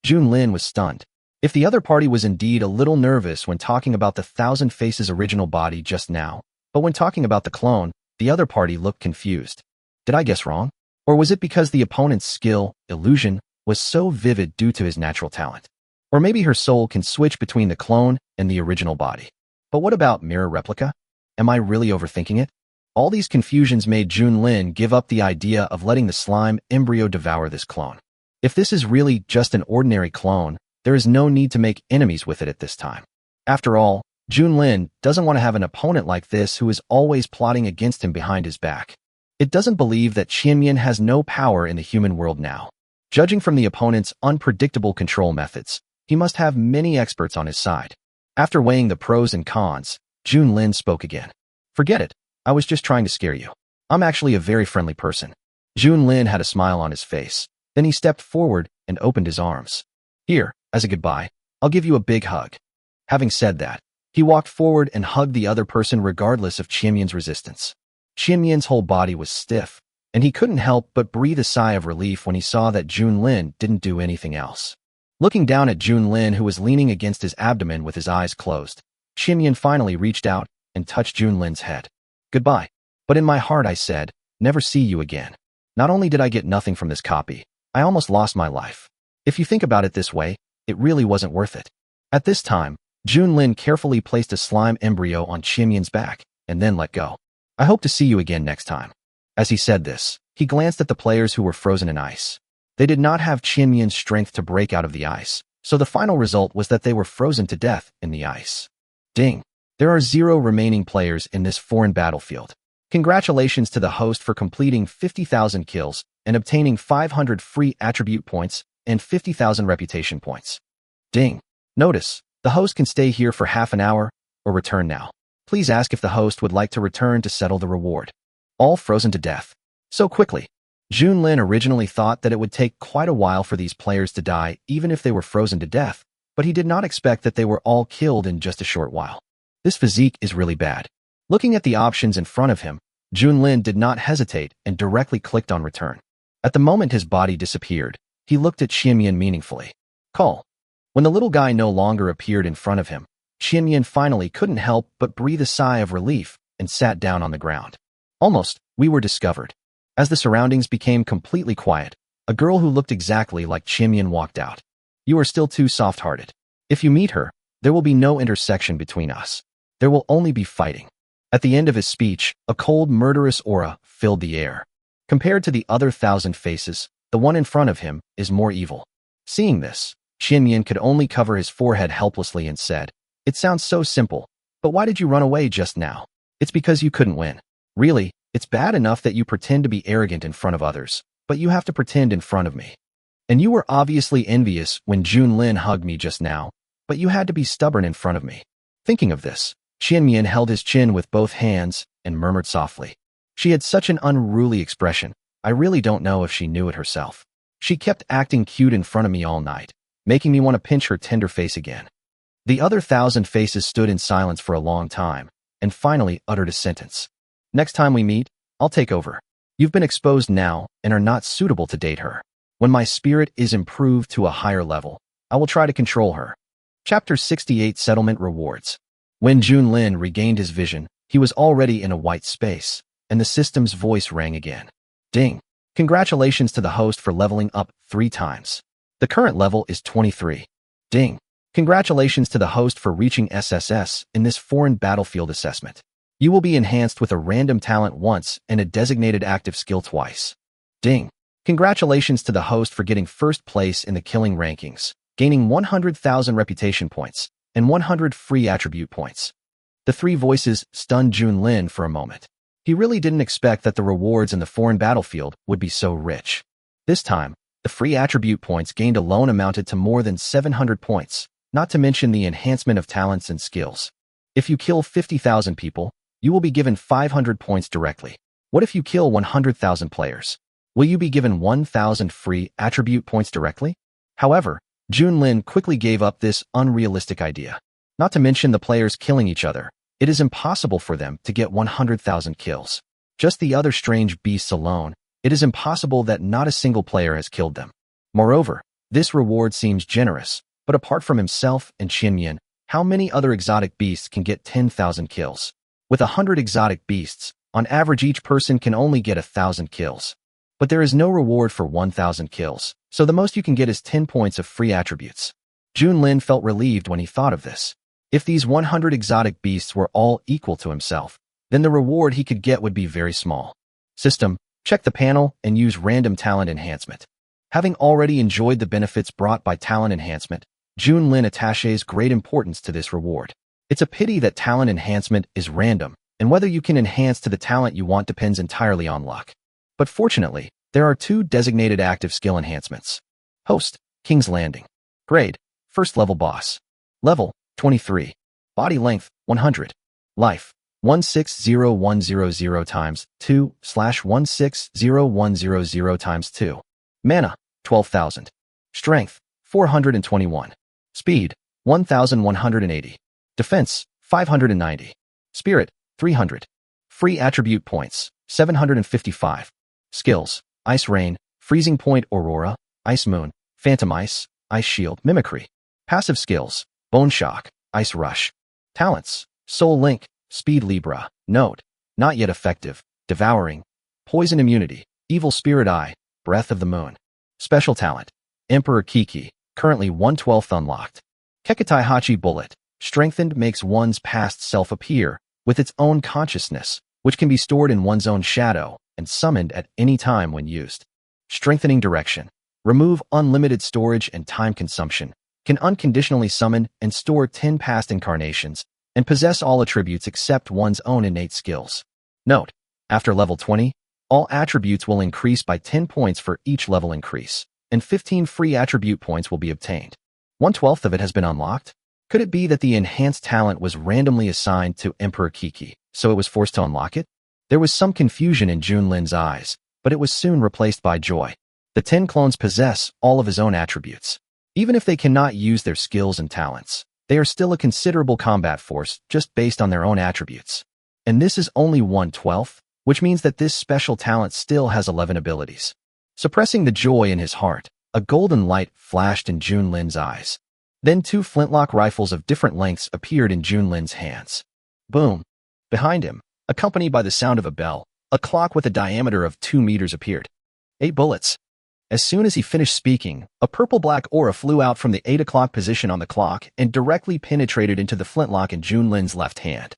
Junlin was stunned. If the other party was indeed a little nervous when talking about the 1,000 Faces original body just now, but when talking about the clone, the other party looked confused. Did I guess wrong? Or was it because the opponent's skill, illusion, was so vivid due to his natural talent? Or maybe her soul can switch between the clone and the original body. But what about mirror replica? Am I really overthinking it? All these confusions made Junlin give up the idea of letting the slime embryo devour this clone. If this is really just an ordinary clone, there is no need to make enemies with it at this time. After all, Junlin doesn't want to have an opponent like this who is always plotting against him behind his back. It doesn't believe that Qinyan has no power in the human world now. Judging from the opponent's unpredictable control methods, he must have many experts on his side. After weighing the pros and cons, Junlin spoke again. Forget it, I was just trying to scare you. I'm actually a very friendly person. Junlin had a smile on his face. Then he stepped forward and opened his arms. Here, as a goodbye, I'll give you a big hug. Having said that, he walked forward and hugged the other person regardless of Qinyan's resistance. Qinyan's whole body was stiff, and he couldn't help but breathe a sigh of relief when he saw that Junlin didn't do anything else. Looking down at Junlin, who was leaning against his abdomen with his eyes closed, Qinyan finally reached out and touched Junlin's head. Goodbye. But in my heart I said, never see you again. Not only did I get nothing from this copy, I almost lost my life. If you think about it this way, it really wasn't worth it. At this time, Junlin carefully placed a slime embryo on Qinyan's back and then let go. I hope to see you again next time. As he said this, he glanced at the players who were frozen in ice. They did not have Qinyan's strength to break out of the ice, so the final result was that they were frozen to death in the ice. Ding! There are 0 remaining players in this foreign battlefield. Congratulations to the host for completing 50,000 kills and obtaining 500 free attribute points and 50,000 reputation points. Ding! Notice, the host can stay here for half an hour or return now. Please ask if the host would like to return to settle the reward. All frozen to death. So quickly. Junlin originally thought that it would take quite a while for these players to die even if they were frozen to death, but he did not expect that they were all killed in just a short while. This physique is really bad. Looking at the options in front of him, Junlin did not hesitate and directly clicked on return. At the moment his body disappeared, he looked at Qinyan meaningfully. Call. When the little guy no longer appeared in front of him, Qinyan finally couldn't help but breathe a sigh of relief and sat down on the ground. Almost, we were discovered. As the surroundings became completely quiet, a girl who looked exactly like Qinyan walked out. You are still too soft-hearted. If you meet her, there will be no intersection between us. There will only be fighting. At the end of his speech, a cold, murderous aura filled the air. Compared to the other 1,000 faces, the one in front of him is more evil. Seeing this, Qinyan could only cover his forehead helplessly and said, It sounds so simple, but why did you run away just now? It's because you couldn't win. Really, it's bad enough that you pretend to be arrogant in front of others, but you have to pretend in front of me. And you were obviously envious when Junlin hugged me just now, but you had to be stubborn in front of me. Thinking of this, Qianmian held his chin with both hands and murmured softly. She had such an unruly expression, I really don't know if she knew it herself. She kept acting cute in front of me all night, making me want to pinch her tender face again. The other 1,000 faces stood in silence for a long time, and finally uttered a sentence. Next time we meet, I'll take over. You've been exposed now and are not suitable to date her. When my spirit is improved to a higher level, I will try to control her. Chapter 68 Settlement Rewards. When Junlin regained his vision, he was already in a white space, and the system's voice rang again. Ding! Congratulations to the host for leveling up 3 times. The current level is 23. Ding! Congratulations to the host for reaching SSS in this foreign battlefield assessment. You will be enhanced with a random talent once and a designated active skill twice. Ding! Congratulations to the host for getting first place in the killing rankings, gaining 100,000 reputation points and 100 free attribute points. The 3 voices stunned Junlin for a moment. He really didn't expect that the rewards in the foreign battlefield would be so rich. This time, the free attribute points gained alone amounted to more than 700 points, not to mention the enhancement of talents and skills. If you kill 50,000 people, you will be given 500 points directly. What if you kill 100,000 players? Will you be given 1,000 free attribute points directly? However, Junlin quickly gave up this unrealistic idea. Not to mention the players killing each other. It is impossible for them to get 100,000 kills. Just the other strange beasts alone, it is impossible that not a single player has killed them. Moreover, this reward seems generous, but apart from himself and Qianmian, how many other exotic beasts can get 10,000 kills? With 100 exotic beasts, on average each person can only get 1,000 kills. But there is no reward for 1,000 kills, so the most you can get is 10 points of free attributes. Junlin felt relieved when he thought of this. If these 100 exotic beasts were all equal to himself, then the reward he could get would be very small. System, check the panel and use random talent enhancement. Having already enjoyed the benefits brought by talent enhancement, Junlin attaches great importance to this reward. It's a pity that talent enhancement is random, and whether you can enhance to the talent you want depends entirely on luck. But fortunately, there are 2 designated active skill enhancements. Host, King's Landing. Grade, First Level Boss. Level, 23. Body length, 100. Life, 160100 times 2/160100 times 2. Mana, 12,000. Strength, 421. Speed, 1,180. Defense, 590. Spirit, 300. Free attribute points, 755. Skills, Ice Rain, Freezing Point Aurora, Ice Moon, Phantom Ice, Ice Shield, Mimicry. Passive skills, Bone Shock, Ice Rush. Talents, Soul Link, Speed Libra. Note, not yet effective, Devouring. Poison Immunity, Evil Spirit Eye, Breath of the Moon. Special Talent, Emperor Kiki, currently 1/12 unlocked. Kekitai Hachi Bullet, strengthened makes one's past self appear with its own consciousness, which can be stored in one's own shadow and summoned at any time when used. Strengthening Direction, remove unlimited storage and time consumption, can unconditionally summon and store 10 past incarnations, and possess all attributes except one's own innate skills. Note, after level 20, all attributes will increase by 10 points for each level increase, and 15 free attribute points will be obtained. 1/12 of it has been unlocked. Could it be that the enhanced talent was randomly assigned to Emperor Kiki, so it was forced to unlock it? There was some confusion in Junlin's eyes, but it was soon replaced by joy. The 10 clones possess all of his own attributes. Even if they cannot use their skills and talents, they are still a considerable combat force just based on their own attributes. And this is only 1/12, which means that this special talent still has 11 abilities. Suppressing the joy in his heart, a golden light flashed in Junlin's eyes. Then 2 flintlock rifles of different lengths appeared in Junlin's hands. Boom! Behind him, accompanied by the sound of a bell, a clock with a diameter of 2 meters appeared. 8 bullets. As soon as he finished speaking, a purple-black aura flew out from the 8 o'clock position on the clock and directly penetrated into the flintlock in Junlin's left hand,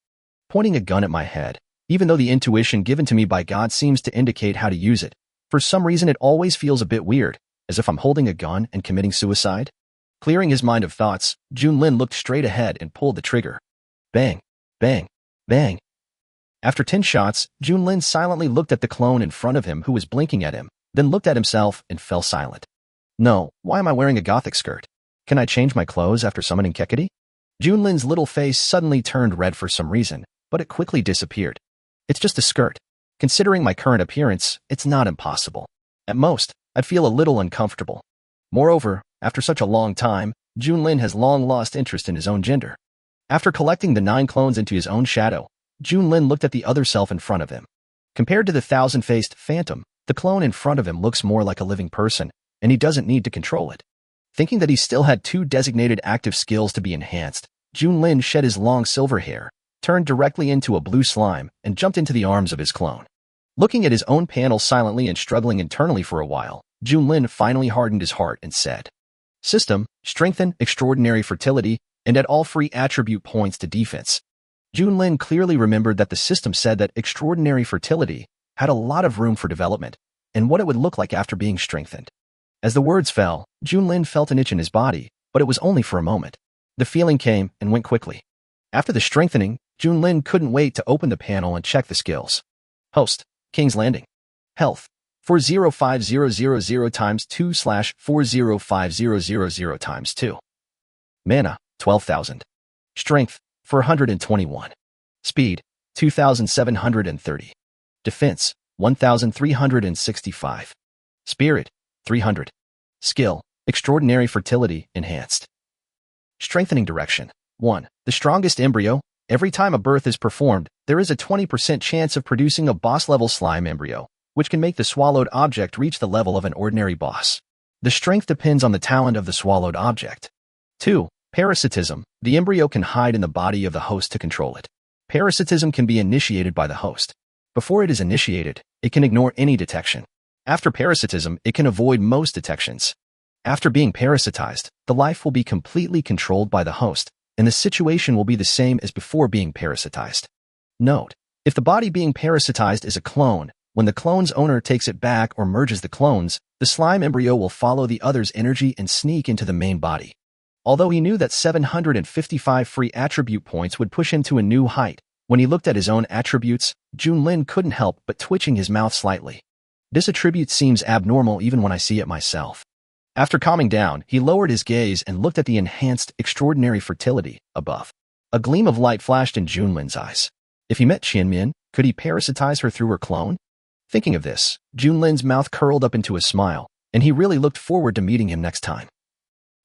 pointing a gun at my head. Even though the intuition given to me by God seems to indicate how to use it, for some reason it always feels a bit weird, as if I'm holding a gun and committing suicide. Clearing his mind of thoughts, Junlin looked straight ahead and pulled the trigger. Bang, bang, bang. After 10 shots, Junlin silently looked at the clone in front of him who was blinking at him, then looked at himself and fell silent. No, why am I wearing a gothic skirt? Can I change my clothes after summoning Kekity? Junlin's little face suddenly turned red for some reason, but it quickly disappeared. It's just a skirt. Considering my current appearance, it's not impossible. At most, I'd feel a little uncomfortable. Moreover, after such a long time, Junlin has long lost interest in his own gender. After collecting the 9 clones into his own shadow, Junlin looked at the other self in front of him. Compared to the thousand-faced phantom, the clone in front of him looks more like a living person, and he doesn't need to control it. Thinking that he still had 2 designated active skills to be enhanced, Junlin shed his long silver hair, turned directly into a blue slime, and jumped into the arms of his clone. Looking at his own panel silently and struggling internally for a while, Junlin finally hardened his heart and said, System, strengthen, extraordinary fertility, and add all free attribute points to defense. Junlin clearly remembered that the system said that extraordinary fertility had a lot of room for development, and what it would look like after being strengthened. As the words fell, Junlin felt an itch in his body, but it was only for a moment. The feeling came and went quickly. After the strengthening, Junlin couldn't wait to open the panel and check the skills. Host, King's Landing. Health, 405,000 times 2 / 405,000 times 2. Mana, 12,000. Strength, 421. Speed, 2,730. Defense, 1,365. Spirit, 300. Skill, Extraordinary Fertility, Enhanced. Strengthening Direction. 1. The strongest embryo. Every time a birth is performed, there is a 20% chance of producing a boss-level slime embryo, which can make the swallowed object reach the level of an ordinary boss. The strength depends on the talent of the swallowed object. 2. Parasitism. The embryo can hide in the body of the host to control it. Parasitism can be initiated by the host. Before it is initiated, it can ignore any detection. After parasitism, it can avoid most detections. After being parasitized, the life will be completely controlled by the host, and the situation will be the same as before being parasitized. Note, if the body being parasitized is a clone, when the clone's owner takes it back or merges the clones, the slime embryo will follow the other's energy and sneak into the main body. Although he knew that 755 free attribute points would push him to a new height, when he looked at his own attributes, Junlin couldn't help but twitching his mouth slightly. This attribute seems abnormal even when I see it myself. After calming down, he lowered his gaze and looked at the enhanced extraordinary fertility above. A gleam of light flashed in Junlin's eyes. If he met Qianmin, could he parasitize her through her clone? Thinking of this, Junlin's mouth curled up into a smile, and he really looked forward to meeting him next time.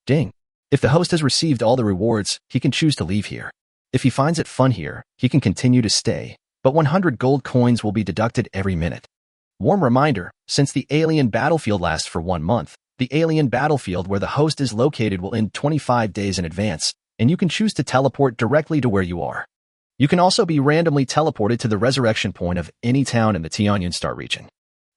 Ding. If the host has received all the rewards, he can choose to leave here. If he finds it fun here, he can continue to stay, but 100 gold coins will be deducted every minute. Warm reminder, since the alien battlefield lasts for 1 month, the alien battlefield where the host is located will end 25 days in advance, and you can choose to teleport directly to where you are. You can also be randomly teleported to the resurrection point of any town in the Tianyun Star region.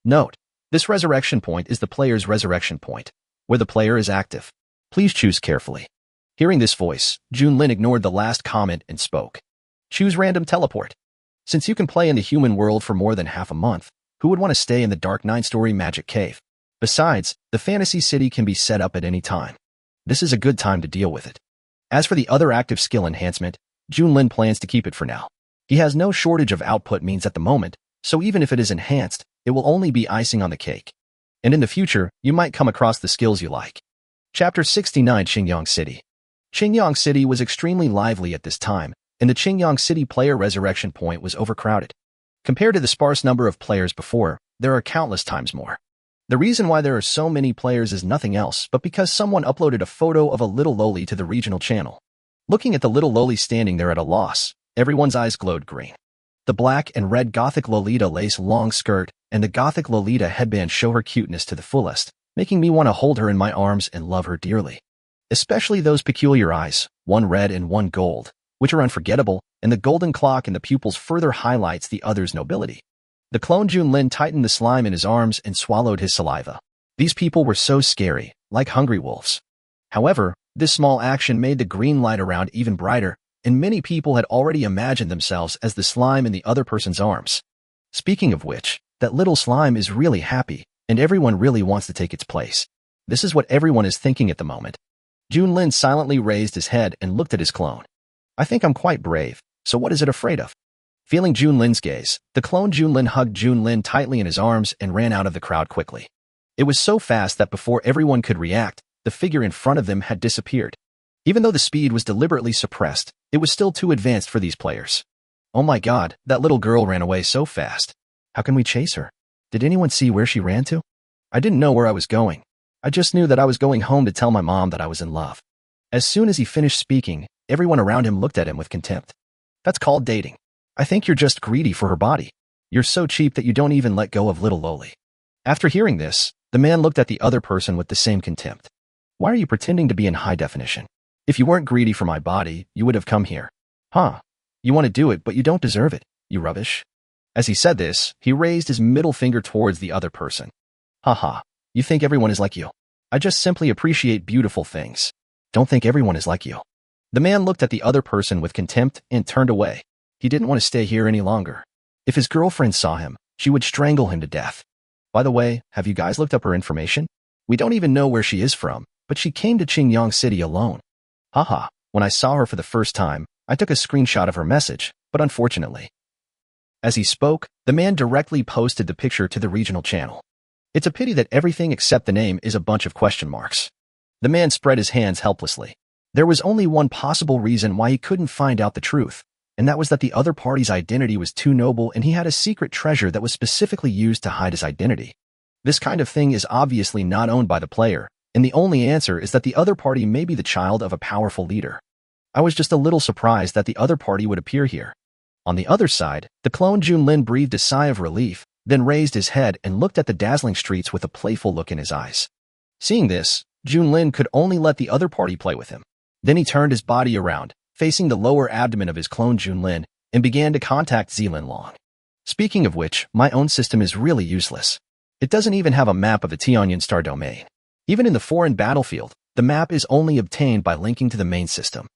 Note, this resurrection point is the player's resurrection point, where the player is active. Please choose carefully. Hearing this voice, Junlin ignored the last comment and spoke. Choose random teleport. Since you can play in the human world for more than half a month, who would want to stay in the dark 9-story magic cave? Besides, the fantasy city can be set up at any time. This is a good time to deal with it. As for the other active skill enhancement, Junlin plans to keep it for now. He has no shortage of output means at the moment, so even if it is enhanced, it will only be icing on the cake. And in the future, you might come across the skills you like. Chapter 69 Qingyang City. Qingyang City was extremely lively at this time, and the Qingyang City player resurrection point was overcrowded. Compared to the sparse number of players before, there are countless times more. The reason why there are so many players is nothing else but because someone uploaded a photo of a little loli to the regional channel. Looking at the little loli standing there at a loss, everyone's eyes glowed green. The black and red gothic Lolita lace long skirt and the gothic Lolita headband show her cuteness to the fullest, making me want to hold her in my arms and love her dearly. Especially those peculiar eyes, one red and one gold, which are unforgettable, and the golden clock in the pupils further highlights the other's nobility. The clone Junlin tightened the slime in his arms and swallowed his saliva. These people were so scary, like hungry wolves. However, this small action made the green light around even brighter, and many people had already imagined themselves as the slime in the other person's arms. Speaking of which, that little slime is really happy, and everyone really wants to take its place. This is what everyone is thinking at the moment. Junlin silently raised his head and looked at his clone. I think I'm quite brave, so what is it afraid of? Feeling Junlin's gaze, the clone Junlin hugged Junlin tightly in his arms and ran out of the crowd quickly. It was so fast that before everyone could react, the figure in front of them had disappeared. Even though the speed was deliberately suppressed, it was still too advanced for these players. Oh my god, that little girl ran away so fast. How can we chase her? Did anyone see where she ran to? I didn't know where I was going. I just knew that I was going home to tell my mom that I was in love. As soon as he finished speaking, everyone around him looked at him with contempt. That's called dating. I think you're just greedy for her body. You're so cheap that you don't even let go of little Loli. After hearing this, the man looked at the other person with the same contempt. Why are you pretending to be in high definition? If you weren't greedy for my body, you would have come here. Huh? You want to do it, but you don't deserve it, you rubbish. As he said this, he raised his middle finger towards the other person. Haha, you think everyone is like you. I just simply appreciate beautiful things. Don't think everyone is like you. The man looked at the other person with contempt and turned away. He didn't want to stay here any longer. If his girlfriend saw him, she would strangle him to death. By the way, have you guys looked up her information? We don't even know where she is from, but she came to Qingyang City alone. Haha, when I saw her for the first time, I took a screenshot of her message, but unfortunately. As he spoke, the man directly posted the picture to the regional channel. It's a pity that everything except the name is a bunch of question marks. The man spread his hands helplessly. There was only one possible reason why he couldn't find out the truth, and that was that the other party's identity was too noble and he had a secret treasure that was specifically used to hide his identity. This kind of thing is obviously not owned by the player, and the only answer is that the other party may be the child of a powerful leader. I was just a little surprised that the other party would appear here. On the other side, the clone Junlin breathed a sigh of relief, then raised his head and looked at the dazzling streets with a playful look in his eyes. Seeing this, Junlin could only let the other party play with him. Then he turned his body around, facing the lower abdomen of his clone Junlin, and began to contact Zilin. Speaking of which, my own system is really useless. It doesn't even have a map of the Tianyan star domain. Even in the foreign battlefield, the map is only obtained by linking to the main system.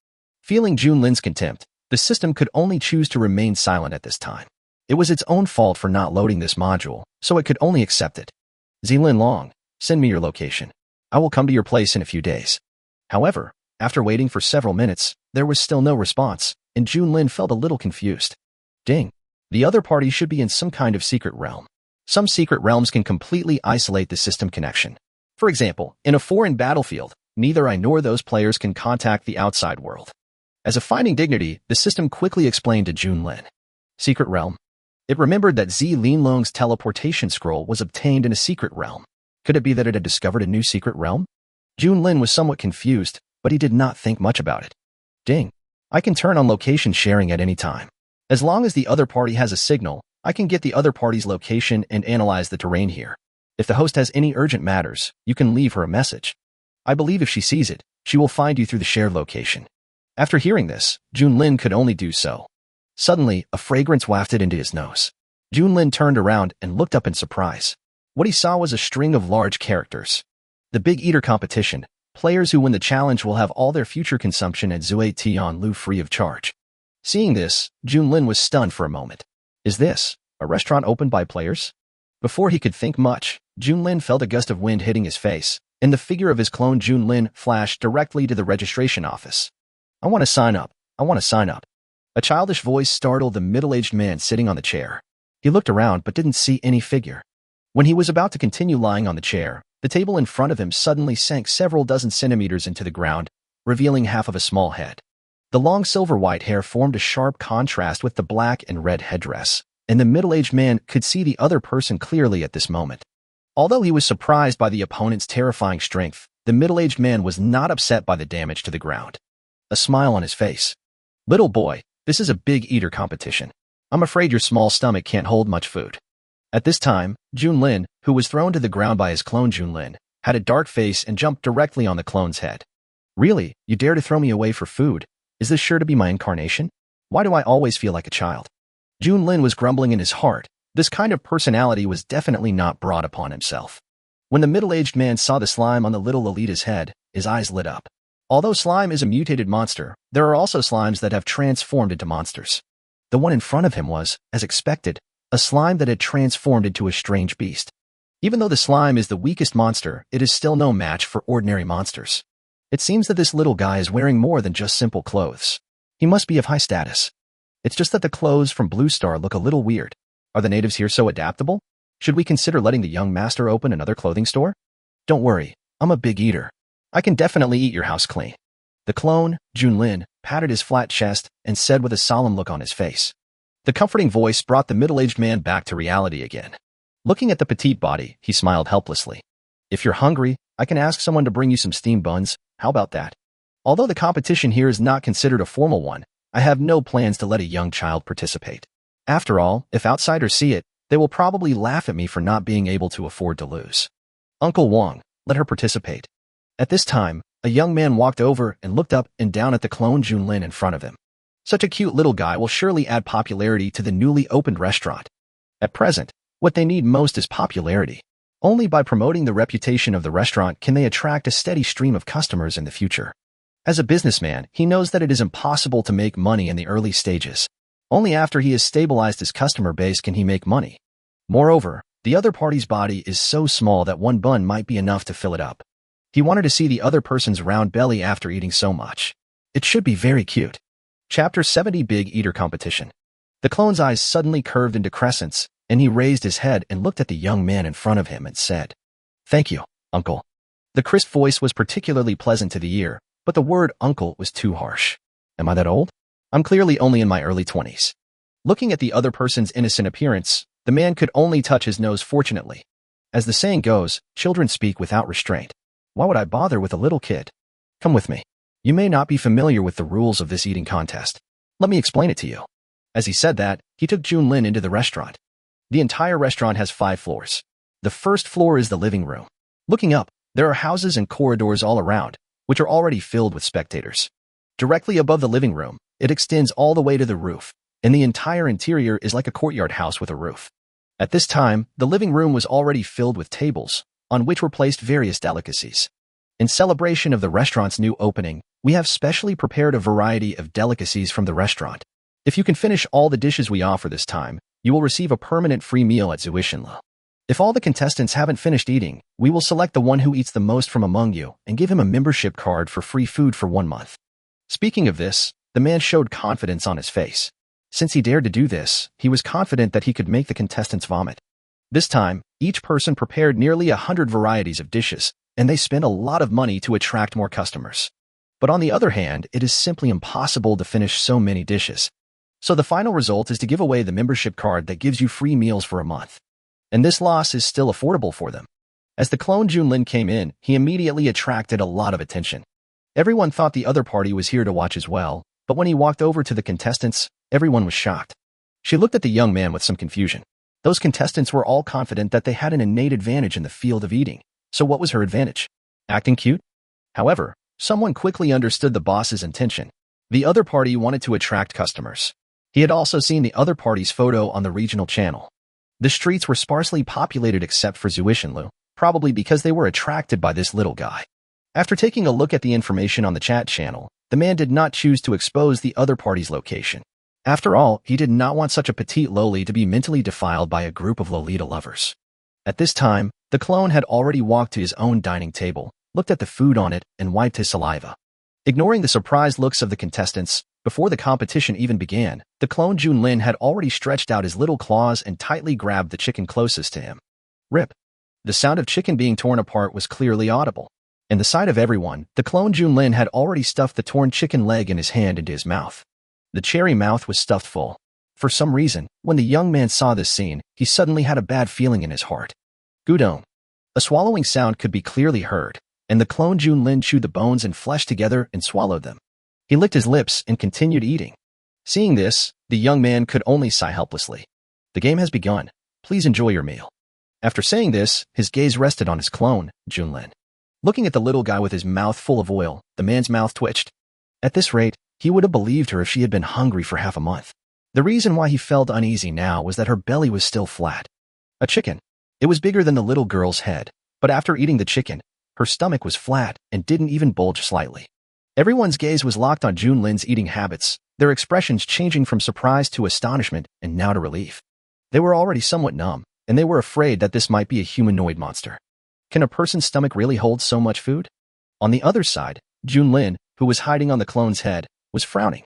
Feeling Junlin's contempt, the system could only choose to remain silent at this time. It was its own fault for not loading this module, so it could only accept it. Zilin, send me your location. I will come to your place in a few days. However, after waiting for several minutes, there was still no response, and Junlin felt a little confused. Ding. The other party should be in some kind of secret realm. Some secret realms can completely isolate the system connection. For example, in a foreign battlefield, neither I nor those players can contact the outside world. As if finding dignity, the system quickly explained to Junlin. Secret realm. It remembered that Zilin teleportation scroll was obtained in a secret realm. Could it be that it had discovered a new secret realm? Junlin was somewhat confused, but he did not think much about it. Ding. I can turn on location sharing at any time. As long as the other party has a signal, I can get the other party's location and analyze the terrain here. If the host has any urgent matters, you can leave her a message. I believe if she sees it, she will find you through the shared location. After hearing this, Junlin could only do so. Suddenly, a fragrance wafted into his nose. Junlin turned around and looked up in surprise. What he saw was a string of large characters. The Big Eater competition. Players who win the challenge will have all their future consumption at Zui Tianlu free of charge. Seeing this, Junlin was stunned for a moment. Is this a restaurant opened by players? Before he could think much, Junlin felt a gust of wind hitting his face, and the figure of his clone Junlin flashed directly to the registration office. I want to sign up. I want to sign up. A childish voice startled the middle-aged man sitting on the chair. He looked around but didn't see any figure. When he was about to continue lying on the chair, the table in front of him suddenly sank several dozen centimeters into the ground, revealing half of a small head. The long silver-white hair formed a sharp contrast with the black and red headdress, and the middle-aged man could see the other person clearly at this moment. Although he was surprised by the opponent's terrifying strength, the middle-aged man was not upset by the damage to the ground. A smile on his face. Little boy, this is a Big Eater competition. I'm afraid your small stomach can't hold much food. At this time, Junlin, who was thrown to the ground by his clone Junlin, had a dark face and jumped directly on the clone's head. Really, you dare to throw me away for food? Is this sure to be my incarnation? Why do I always feel like a child? Junlin was grumbling in his heart. This kind of personality was definitely not brought upon himself. When the middle-aged man saw the slime on the little Lolita's head, his eyes lit up. Although slime is a mutated monster, there are also slimes that have transformed into monsters. The one in front of him was, as expected, a slime that had transformed into a strange beast. Even though the slime is the weakest monster, it is still no match for ordinary monsters. It seems that this little guy is wearing more than just simple clothes. He must be of high status. It's just that the clothes from Blue Star look a little weird. Are the natives here so adaptable? Should we consider letting the young master open another clothing store? Don't worry, I'm a big eater. I can definitely eat your house clean. The clone, Junlin, patted his flat chest and said with a solemn look on his face. The comforting voice brought the middle-aged man back to reality again. Looking at the petite body, he smiled helplessly. If you're hungry, I can ask someone to bring you some steamed buns. How about that? Although the competition here is not considered a formal one, I have no plans to let a young child participate. After all, if outsiders see it, they will probably laugh at me for not being able to afford to lose. Uncle Wong, let her participate. At this time, a young man walked over and looked up and down at the clone Junlin in front of him. Such a cute little guy will surely add popularity to the newly opened restaurant. At present, what they need most is popularity. Only by promoting the reputation of the restaurant can they attract a steady stream of customers in the future. As a businessman, he knows that it is impossible to make money in the early stages. Only after he has stabilized his customer base can he make money. Moreover, the other party's body is so small that one bun might be enough to fill it up. He wanted to see the other person's round belly after eating so much. It should be very cute. Chapter 70 Big Eater Competition. The clone's eyes suddenly curved into crescents, and he raised his head and looked at the young man in front of him and said, "Thank you, uncle." The crisp voice was particularly pleasant to the ear, but the word uncle was too harsh. Am I that old? I'm clearly only in my early 20s. Looking at the other person's innocent appearance, the man could only touch his nose fortunately. As the saying goes, children speak without restraint. Why would I bother with a little kid? Come with me. You may not be familiar with the rules of this eating contest. Let me explain it to you. As he said that, he took Junlin into the restaurant. The entire restaurant has 5 floors. The first floor is the living room. Looking up, there are houses and corridors all around, which are already filled with spectators. Directly above the living room, it extends all the way to the roof, and the entire interior is like a courtyard house with a roof. At this time, the living room was already filled with tables, on which were placed various delicacies. In celebration of the restaurant's new opening, we have specially prepared a variety of delicacies from the restaurant. If you can finish all the dishes we offer this time, you will receive a permanent free meal at Zuishinla. If all the contestants haven't finished eating, we will select the one who eats the most from among you and give him a membership card for free food for 1 month. Speaking of this, the man showed confidence on his face. Since he dared to do this, he was confident that he could make the contestants vomit. This time, each person prepared nearly 100 varieties of dishes, and they spent a lot of money to attract more customers. But on the other hand, it is simply impossible to finish so many dishes. So the final result is to give away the membership card that gives you free meals for a month. And this loss is still affordable for them. As the clone Junlin came in, he immediately attracted a lot of attention. Everyone thought the other party was here to watch as well, but when he walked over to the contestants, everyone was shocked. She looked at the young man with some confusion. Those contestants were all confident that they had an innate advantage in the field of eating. So what was her advantage? Acting cute? However, someone quickly understood the boss's intention. The other party wanted to attract customers. He had also seen the other party's photo on the regional channel. The streets were sparsely populated except for Zuishinlu, probably because they were attracted by this little guy. After taking a look at the information on the chat channel, the man did not choose to expose the other party's location. After all, he did not want such a petite loli to be mentally defiled by a group of Lolita lovers. At this time, the clone had already walked to his own dining table, looked at the food on it, and wiped his saliva. Ignoring the surprised looks of the contestants, before the competition even began, the clone Junlin had already stretched out his little claws and tightly grabbed the chicken closest to him. Rip. The sound of chicken being torn apart was clearly audible. In the sight of everyone, the clone Junlin had already stuffed the torn chicken leg in his hand into his mouth. The cherry mouth was stuffed full. For some reason, when the young man saw this scene, he suddenly had a bad feeling in his heart. Gudon. A swallowing sound could be clearly heard, and the clone Junlin chewed the bones and flesh together and swallowed them. He licked his lips and continued eating. Seeing this, the young man could only sigh helplessly. The game has begun. Please enjoy your meal. After saying this, his gaze rested on his clone, Junlin. Looking at the little guy with his mouth full of oil, the man's mouth twitched. At this rate, he would have believed her if she had been hungry for half a month. The reason why he felt uneasy now was that her belly was still flat. A chicken. It was bigger than the little girl's head, but after eating the chicken, her stomach was flat and didn't even bulge slightly. Everyone's gaze was locked on Junlin's eating habits, their expressions changing from surprise to astonishment and now to relief. They were already somewhat numb, and they were afraid that this might be a humanoid monster. Can a person's stomach really hold so much food? On the other side, Junlin, who was hiding on the clone's head, was frowning.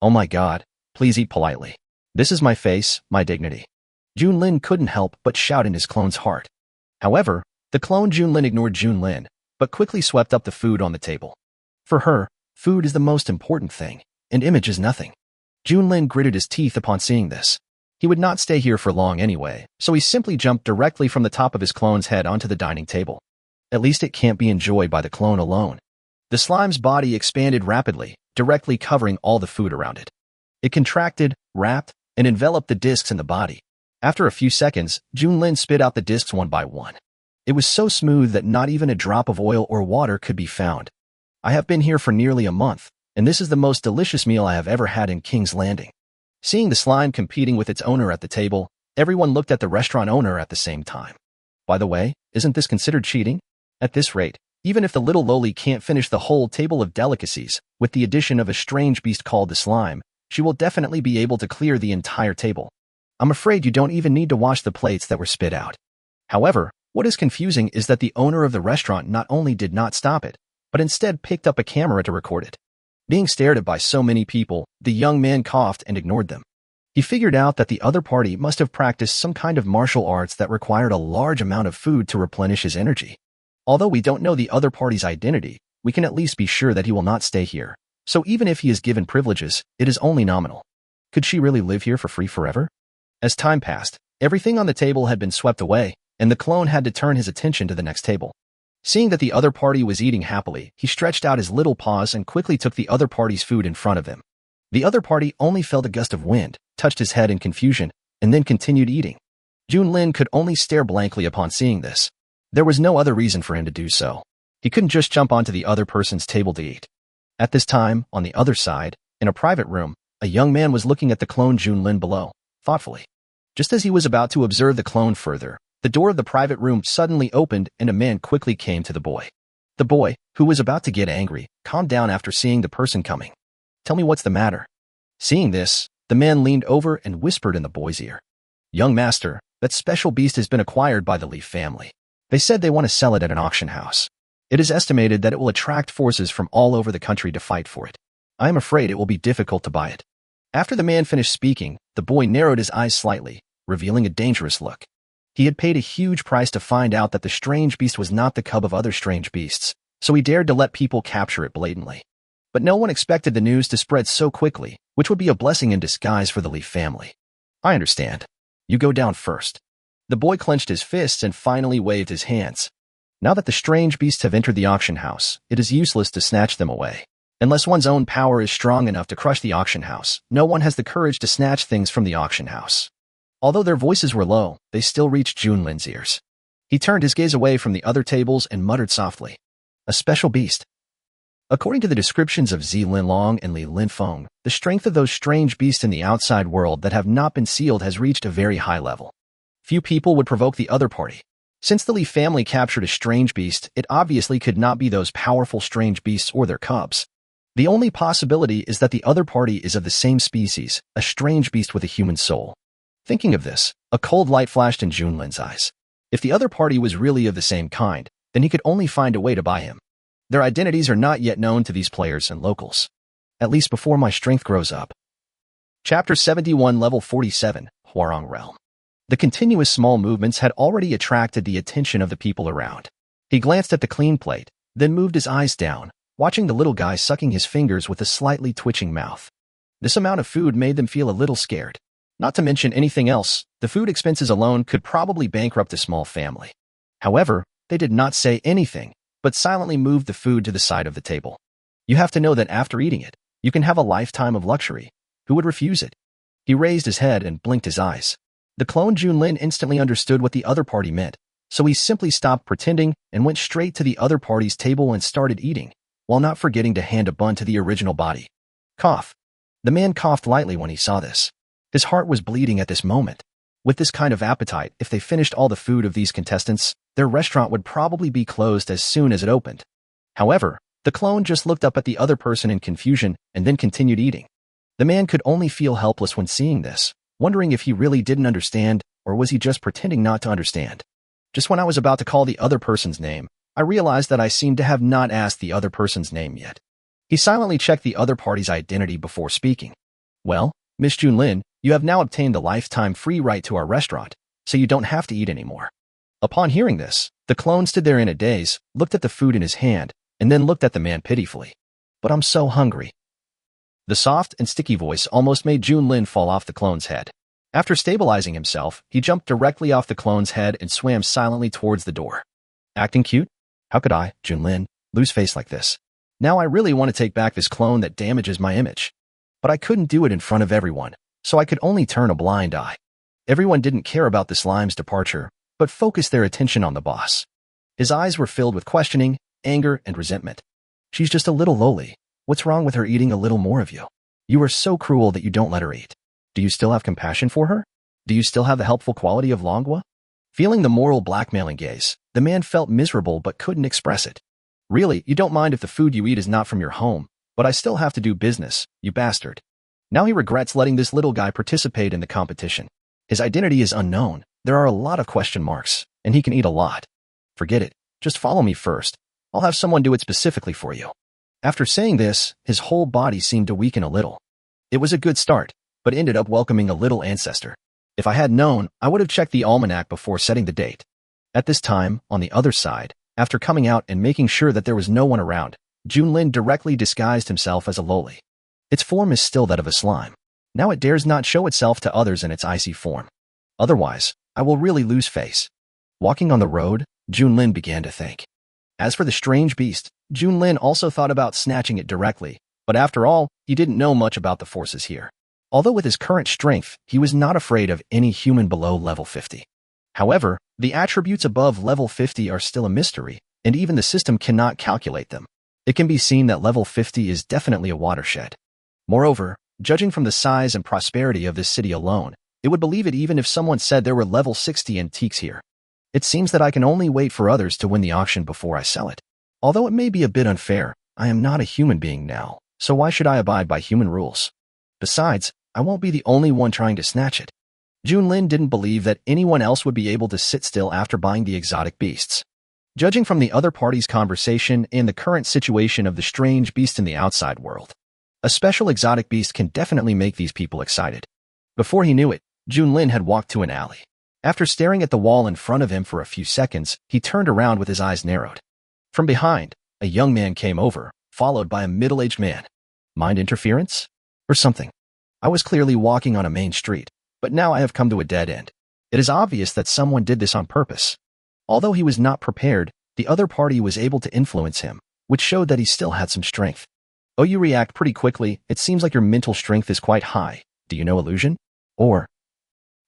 Oh my god, please eat politely. This is my face, my dignity. Junlin couldn't help but shout in his clone's heart. However, the clone Junlin ignored Junlin, but quickly swept up the food on the table. For her, food is the most important thing, and image is nothing. Junlin gritted his teeth upon seeing this. He would not stay here for long anyway, so he simply jumped directly from the top of his clone's head onto the dining table. At least it can't be enjoyed by the clone alone. The slime's body expanded rapidly, directly covering all the food around it. It contracted, wrapped, and enveloped the discs in the body. After a few seconds, Junlin spit out the discs one by one. It was so smooth that not even a drop of oil or water could be found. I have been here for nearly a month, and this is the most delicious meal I have ever had in King's Landing. Seeing the slime competing with its owner at the table, everyone looked at the restaurant owner at the same time. By the way, isn't this considered cheating? At this rate, even if the little loli can't finish the whole table of delicacies, with the addition of a strange beast called the slime, she will definitely be able to clear the entire table. I'm afraid you don't even need to wash the plates that were spit out. However, what is confusing is that the owner of the restaurant not only did not stop it, but instead picked up a camera to record it. Being stared at by so many people, the young man coughed and ignored them. He figured out that the other party must have practiced some kind of martial arts that required a large amount of food to replenish his energy. Although we don't know the other party's identity, we can at least be sure that he will not stay here. So even if he is given privileges, it is only nominal. Could she really live here for free forever? As time passed, everything on the table had been swept away, and the clone had to turn his attention to the next table. Seeing that the other party was eating happily, he stretched out his little paws and quickly took the other party's food in front of him. The other party only felt a gust of wind, touched his head in confusion, and then continued eating. Junlin could only stare blankly upon seeing this. There was no other reason for him to do so. He couldn't just jump onto the other person's table to eat. At this time, on the other side, in a private room, a young man was looking at the clone Junlin below, thoughtfully. Just as he was about to observe the clone further, the door of the private room suddenly opened and a man quickly came to the boy. The boy, who was about to get angry, calmed down after seeing the person coming. Tell me what's the matter. Seeing this, the man leaned over and whispered in the boy's ear. Young master, that special beast has been acquired by the Leaf family. They said they want to sell it at an auction house. It is estimated that it will attract forces from all over the country to fight for it. I am afraid it will be difficult to buy it. After the man finished speaking, the boy narrowed his eyes slightly, revealing a dangerous look. He had paid a huge price to find out that the strange beast was not the cub of other strange beasts, so he dared to let people capture it blatantly. But no one expected the news to spread so quickly, which would be a blessing in disguise for the Leaf family. I understand. You go down first. The boy clenched his fists and finally waved his hands. Now that the strange beasts have entered the auction house, it is useless to snatch them away. Unless one's own power is strong enough to crush the auction house, no one has the courage to snatch things from the auction house. Although their voices were low, they still reached Junlin's ears. He turned his gaze away from the other tables and muttered softly, "A special beast." According to the descriptions of Zi Linlong and Li Linfeng, the strength of those strange beasts in the outside world that have not been sealed has reached a very high level. Few people would provoke the other party. Since the Li family captured a strange beast, it obviously could not be those powerful strange beasts or their cubs. The only possibility is that the other party is of the same species, a strange beast with a human soul. Thinking of this, a cold light flashed in Junlin's eyes. If the other party was really of the same kind, then he could only find a way to buy him. Their identities are not yet known to these players and locals. At least before my strength grows up. Chapter 71 Level 47, Hwarang Realm. The continuous small movements had already attracted the attention of the people around. He glanced at the clean plate, then moved his eyes down, watching the little guy sucking his fingers with a slightly twitching mouth. This amount of food made them feel a little scared. Not to mention anything else, the food expenses alone could probably bankrupt a small family. However, they did not say anything, but silently moved the food to the side of the table. You have to know that after eating it, you can have a lifetime of luxury. Who would refuse it? He raised his head and blinked his eyes. The clone Junlin instantly understood what the other party meant, so he simply stopped pretending and went straight to the other party's table and started eating, while not forgetting to hand a bun to the original body. Cough. The man coughed lightly when he saw this. His heart was bleeding at this moment. With this kind of appetite, if they finished all the food of these contestants, their restaurant would probably be closed as soon as it opened. However, the clone just looked up at the other person in confusion and then continued eating. The man could only feel helpless when seeing this, wondering if he really didn't understand or was he just pretending not to understand. Just when I was about to call the other person's name, I realized that I seemed to have not asked the other person's name yet. He silently checked the other party's identity before speaking. Well, Miss Junlin, You have now obtained the lifetime free right to our restaurant, so you don't have to eat anymore." Upon hearing this, the clone stood there in a daze, looked at the food in his hand, and then looked at the man pitifully. "But I'm so hungry." The soft and sticky voice almost made Junlin fall off the clone's head. After stabilizing himself, he jumped directly off the clone's head and swam silently towards the door. Acting cute? How could I, Junlin, lose face like this? Now I really want to take back this clone that damages my image. But I couldn't do it in front of everyone, so I could only turn a blind eye. Everyone didn't care about the slime's departure, but focused their attention on the boss. His eyes were filled with questioning, anger, and resentment. "She's just a little lowly. What's wrong with her eating a little more of you? You are so cruel that you don't let her eat. Do you still have compassion for her? Do you still have the helpful quality of manhwa?" Feeling the moral blackmailing gaze, the man felt miserable but couldn't express it. "Really, you don't mind if the food you eat is not from your home, but I still have to do business, you bastard." Now he regrets letting this little guy participate in the competition. His identity is unknown, there are a lot of question marks, and he can eat a lot. "Forget it, just follow me first. I'll have someone do it specifically for you." After saying this, his whole body seemed to weaken a little. It was a good start, but ended up welcoming a little ancestor. If I had known, I would have checked the almanac before setting the date. At this time, on the other side, after coming out and making sure that there was no one around, Junlin directly disguised himself as a loli. Its form is still that of a slime. Now it dares not show itself to others in its icy form. Otherwise, I will really lose face. Walking on the road, Junlin began to think. As for the strange beast, Junlin also thought about snatching it directly, but after all, he didn't know much about the forces here. Although with his current strength, he was not afraid of any human below level 50. However, the attributes above level 50 are still a mystery, and even the system cannot calculate them. It can be seen that level 50 is definitely a watershed. Moreover, judging from the size and prosperity of this city alone, it would believe it even if someone said there were level 60 antiques here. It seems that I can only wait for others to win the auction before I sell it. Although it may be a bit unfair, I am not a human being now, so why should I abide by human rules? Besides, I won't be the only one trying to snatch it. Junlin didn't believe that anyone else would be able to sit still after buying the exotic beasts. Judging from the other party's conversation and the current situation of the strange beast in the outside world, a special exotic beast can definitely make these people excited. Before he knew it, Junlin had walked to an alley. After staring at the wall in front of him for a few seconds, he turned around with his eyes narrowed. From behind, a young man came over, followed by a middle-aged man. Mind interference? Or something? I was clearly walking on a main street, but now I have come to a dead end. It is obvious that someone did this on purpose. Although he was not prepared, the other party was able to influence him, which showed that he still had some strength. "Oh, you react pretty quickly. It seems like your mental strength is quite high. Do you know illusion? Or..."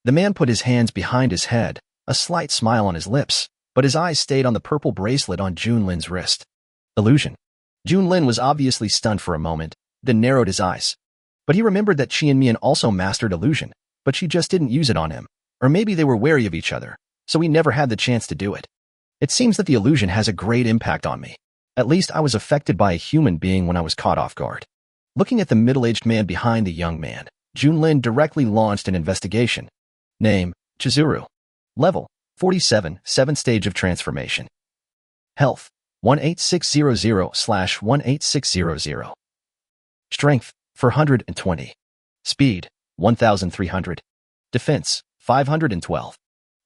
The man put his hands behind his head, a slight smile on his lips, but his eyes stayed on the purple bracelet on Junlin's wrist. Illusion. Junlin was obviously stunned for a moment, then narrowed his eyes. But he remembered that Qianmian also mastered illusion, but she just didn't use it on him. Or maybe they were wary of each other, so he never had the chance to do it. It seems that the illusion has a great impact on me. At least I was affected by a human being when I was caught off guard. Looking at the middle-aged man behind the young man, Junlin directly launched an investigation. Name, Chizuru. Level, 47, 7th stage of transformation. Health, 18600/18600. Strength, 420. Speed, 1300. Defense, 512.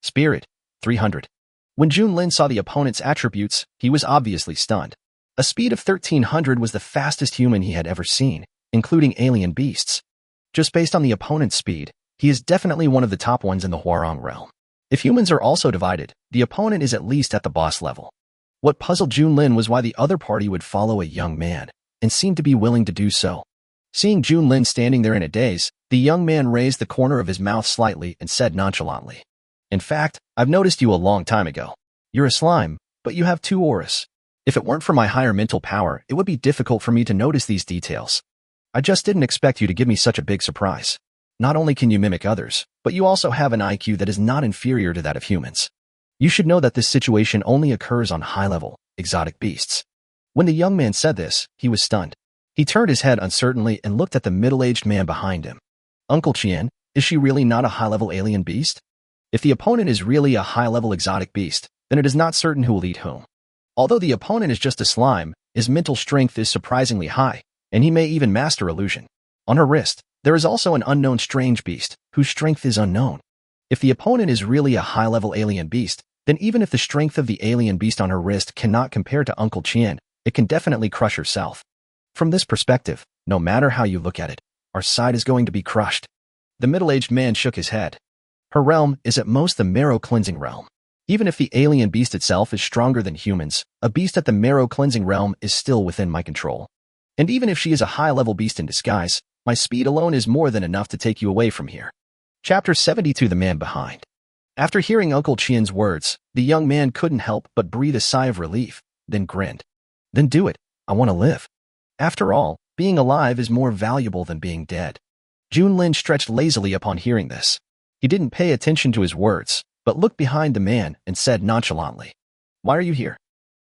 Spirit, 300. When Junlin saw the opponent's attributes, he was obviously stunned. A speed of 1300 was the fastest human he had ever seen, including alien beasts. Just based on the opponent's speed, he is definitely one of the top ones in the Huarong realm. If humans are also divided, the opponent is at least at the boss level. What puzzled Junlin was why the other party would follow a young man, and seemed to be willing to do so. Seeing Junlin standing there in a daze, the young man raised the corner of his mouth slightly and said nonchalantly, "In fact, I've noticed you a long time ago. You're a slime, but you have 2 auras. If it weren't for my higher mental power, it would be difficult for me to notice these details. I just didn't expect you to give me such a big surprise. Not only can you mimic others, but you also have an IQ that is not inferior to that of humans. You should know that this situation only occurs on high-level, exotic beasts." When the young man said this, he was stunned. He turned his head uncertainly and looked at the middle-aged man behind him. "Uncle Qian, is she really not a high-level alien beast? If the opponent is really a high-level exotic beast, then it is not certain who will eat whom. Although the opponent is just a slime, his mental strength is surprisingly high, and he may even master illusion." On her wrist, There is also an unknown strange beast, whose strength is unknown. If the opponent is really a high-level alien beast, then even if the strength of the alien beast on her wrist cannot compare to Uncle Qian, it can definitely crush herself. From this perspective, no matter how you look at it, our side is going to be crushed. The middle-aged man shook his head. Her realm is at most the marrow-cleansing realm. Even if the alien beast itself is stronger than humans, a beast at the marrow-cleansing realm is still within my control. And even if she is a high-level beast in disguise, my speed alone is more than enough to take you away from here. Chapter 72. The Man Behind. After hearing Uncle Qian's words, the young man couldn't help but breathe a sigh of relief, then grinned. Then do it. I want to live. After all, being alive is more valuable than being dead. Junlin stretched lazily upon hearing this. He didn't pay attention to his words, but looked behind the man and said nonchalantly, Why are you here?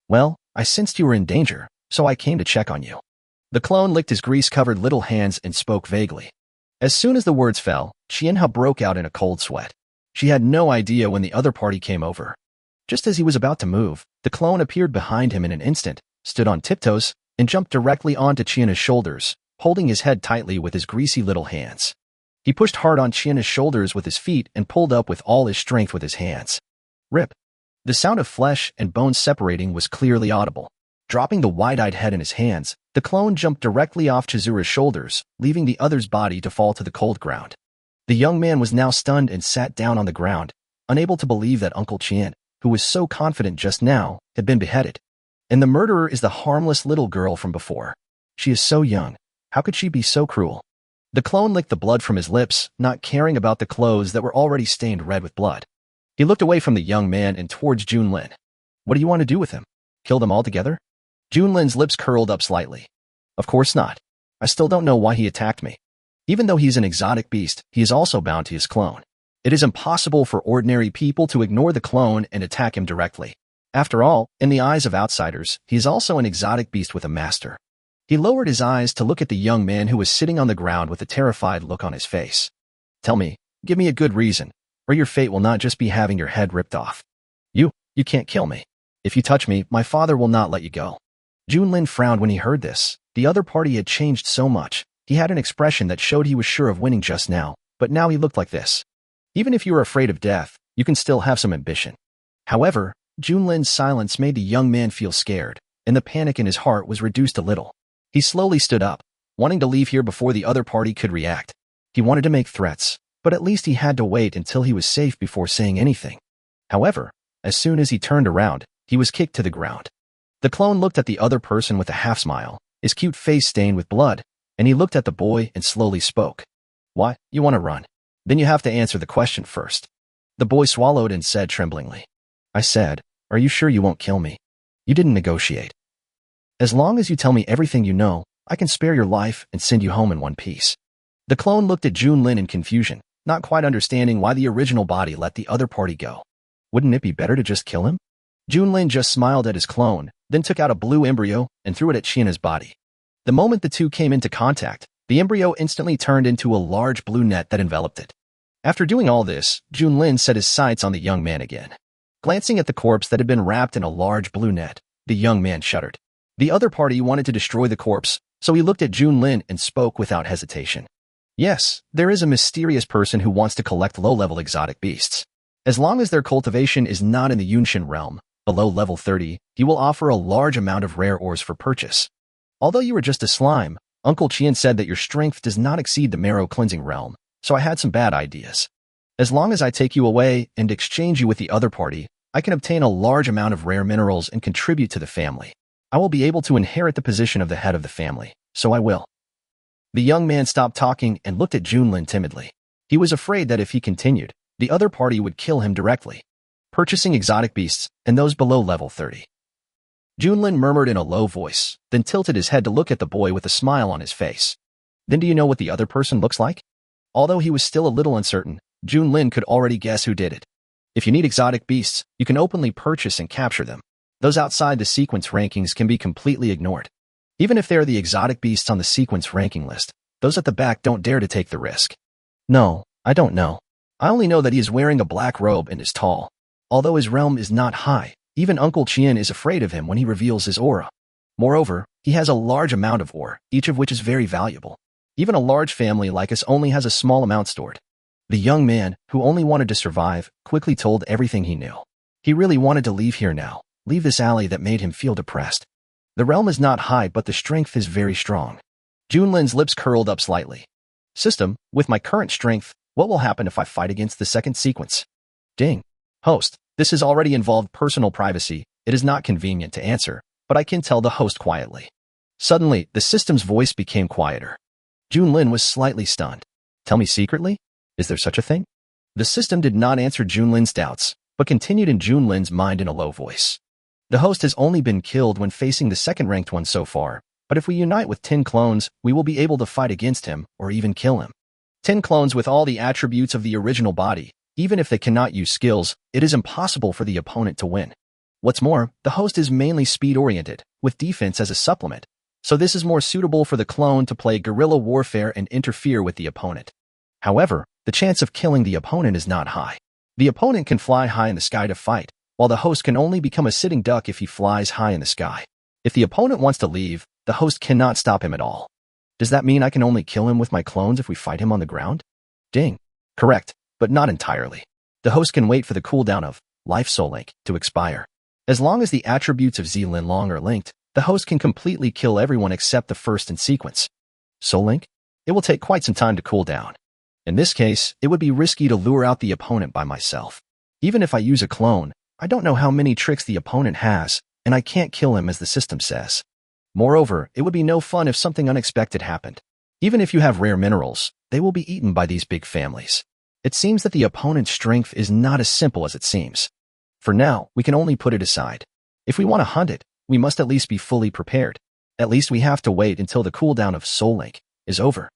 Well, I sensed you were in danger, so I came to check on you. The clone licked his grease-covered little hands and spoke vaguely. As soon as the words fell, Qianhao broke out in a cold sweat. She had no idea when the other party came over. Just as he was about to move, the clone appeared behind him in an instant, stood on tiptoes, and jumped directly onto Qianha's shoulders, holding his head tightly with his greasy little hands. He pushed hard on Qianha's shoulders with his feet and pulled up with all his strength with his hands. Rip. The sound of flesh and bones separating was clearly audible. Dropping the wide-eyed head in his hands, the clone jumped directly off Chizura's shoulders, leaving the other's body to fall to the cold ground. The young man was now stunned and sat down on the ground, unable to believe that Uncle Qian, who was so confident just now, had been beheaded. And the murderer is the harmless little girl from before. She is so young. How could she be so cruel? The clone licked the blood from his lips, not caring about the clothes that were already stained red with blood. He looked away from the young man and towards Junlin. What do you want to do with him? Kill them all together? Junlin's lips curled up slightly. Of course not. I still don't know why he attacked me. Even though he's an exotic beast, he is also bound to his clone. It is impossible for ordinary people to ignore the clone and attack him directly. After all, in the eyes of outsiders, he is also an exotic beast with a master. He lowered his eyes to look at the young man who was sitting on the ground with a terrified look on his face. Tell me, give me a good reason, or your fate will not just be having your head ripped off. You can't kill me. If you touch me, my father will not let you go. Junlin frowned when he heard this. The other party had changed so much. He had an expression that showed he was sure of winning just now, but now he looked like this. Even if you are afraid of death, you can still have some ambition. However, Junlin's silence made the young man feel scared, and the panic in his heart was reduced a little. He slowly stood up, wanting to leave here before the other party could react. He wanted to make threats, but at least he had to wait until he was safe before saying anything. However, as soon as he turned around, he was kicked to the ground. The clone looked at the other person with a half-smile, his cute face stained with blood, and he looked at the boy and slowly spoke. Why, you want to run? Then you have to answer the question first. The boy swallowed and said tremblingly. I said, are you sure you won't kill me? You didn't negotiate. As long as you tell me everything you know, I can spare your life and send you home in one piece. The clone looked at Junlin in confusion, not quite understanding why the original body let the other party go. Wouldn't it be better to just kill him? Junlin just smiled at his clone, then took out a blue embryo and threw it at Qianha's body. The moment the two came into contact, the embryo instantly turned into a large blue net that enveloped it. After doing all this, Junlin set his sights on the young man again. Glancing at the corpse that had been wrapped in a large blue net, the young man shuddered. The other party wanted to destroy the corpse, so he looked at Junlin and spoke without hesitation. Yes, there is a mysterious person who wants to collect low-level exotic beasts. As long as their cultivation is not in the Yunshin realm, below level 30, he will offer a large amount of rare ores for purchase. Although you are just a slime, Uncle Qian said that your strength does not exceed the marrow-cleansing realm, so I had some bad ideas. As long as I take you away and exchange you with the other party, I can obtain a large amount of rare minerals and contribute to the family. I will be able to inherit the position of the head of the family, so I will. The young man stopped talking and looked at Junlin timidly. He was afraid that if he continued, the other party would kill him directly, purchasing exotic beasts and those below level 30. Junlin murmured in a low voice, then tilted his head to look at the boy with a smile on his face. Then do you know what the other person looks like? Although he was still a little uncertain, Junlin could already guess who did it. If you need exotic beasts, you can openly purchase and capture them. Those outside the sequence rankings can be completely ignored. Even if they are the exotic beasts on the sequence ranking list, those at the back don't dare to take the risk. No, I don't know. I only know that he is wearing a black robe and is tall. Although his realm is not high, even Uncle Qian is afraid of him when he reveals his aura. Moreover, he has a large amount of ore, each of which is very valuable. Even a large family like us only has a small amount stored. The young man, who only wanted to survive, quickly told everything he knew. He really wanted to leave here now, leave this alley that made him feel depressed. The realm is not high, but the strength is very strong. Junlin's lips curled up slightly. System, with my current strength, what will happen if I fight against the second sequence? Ding. Host, this has already involved personal privacy. It is not convenient to answer, but I can tell the host quietly. Suddenly, the system's voice became quieter. Junlin was slightly stunned. Tell me secretly? Is there such a thing? The system did not answer Junlin's doubts, but continued in Junlin's mind in a low voice. The host has only been killed when facing the second-ranked one so far, but if we unite with 10 clones, we will be able to fight against him or even kill him. 10 clones with all the attributes of the original body. Even if they cannot use skills, it is impossible for the opponent to win. What's more, the host is mainly speed-oriented, with defense as a supplement, so this is more suitable for the clone to play guerrilla warfare and interfere with the opponent. However, the chance of killing the opponent is not high. The opponent can fly high in the sky to fight, while the host can only become a sitting duck if he flies high in the sky. If the opponent wants to leave, the host cannot stop him at all. Does that mean I can only kill him with my clones if we fight him on the ground? Ding. Correct, but not entirely. The host can wait for the cooldown of Life Soul Link to expire. As long as the attributes of Junlin are linked, the host can completely kill everyone except the first in sequence. Soul Link? It will take quite some time to cool down. In this case, it would be risky to lure out the opponent by myself. Even if I use a clone, I don't know how many tricks the opponent has, and I can't kill him as the system says. Moreover, it would be no fun if something unexpected happened. Even if you have rare minerals, they will be eaten by these big families. It seems that the opponent's strength is not as simple as it seems. For now, we can only put it aside. If we want to hunt it, we must at least be fully prepared. At least we have to wait until the cooldown of Soul Link is over.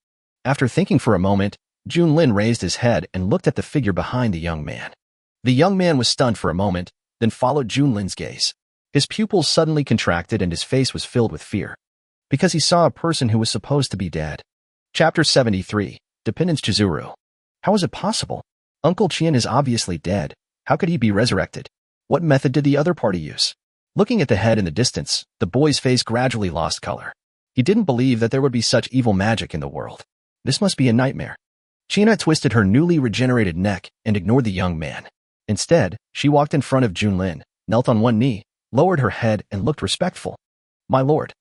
After thinking for a moment, Junlin raised his head and looked at the figure behind the young man. The young man was stunned for a moment, then followed Junlin's gaze. His pupils suddenly contracted and his face was filled with fear. Because he saw a person who was supposed to be dead. Chapter 73, Dependence Chizuru. How is it possible? Uncle Qian is obviously dead. How could he be resurrected? What method did the other party use? Looking at the head in the distance, the boy's face gradually lost color. He didn't believe that there would be such evil magic in the world. This must be a nightmare. China twisted her newly regenerated neck and ignored the young man. Instead, she walked in front of Junlin, knelt on one knee, lowered her head and looked respectful. My lord.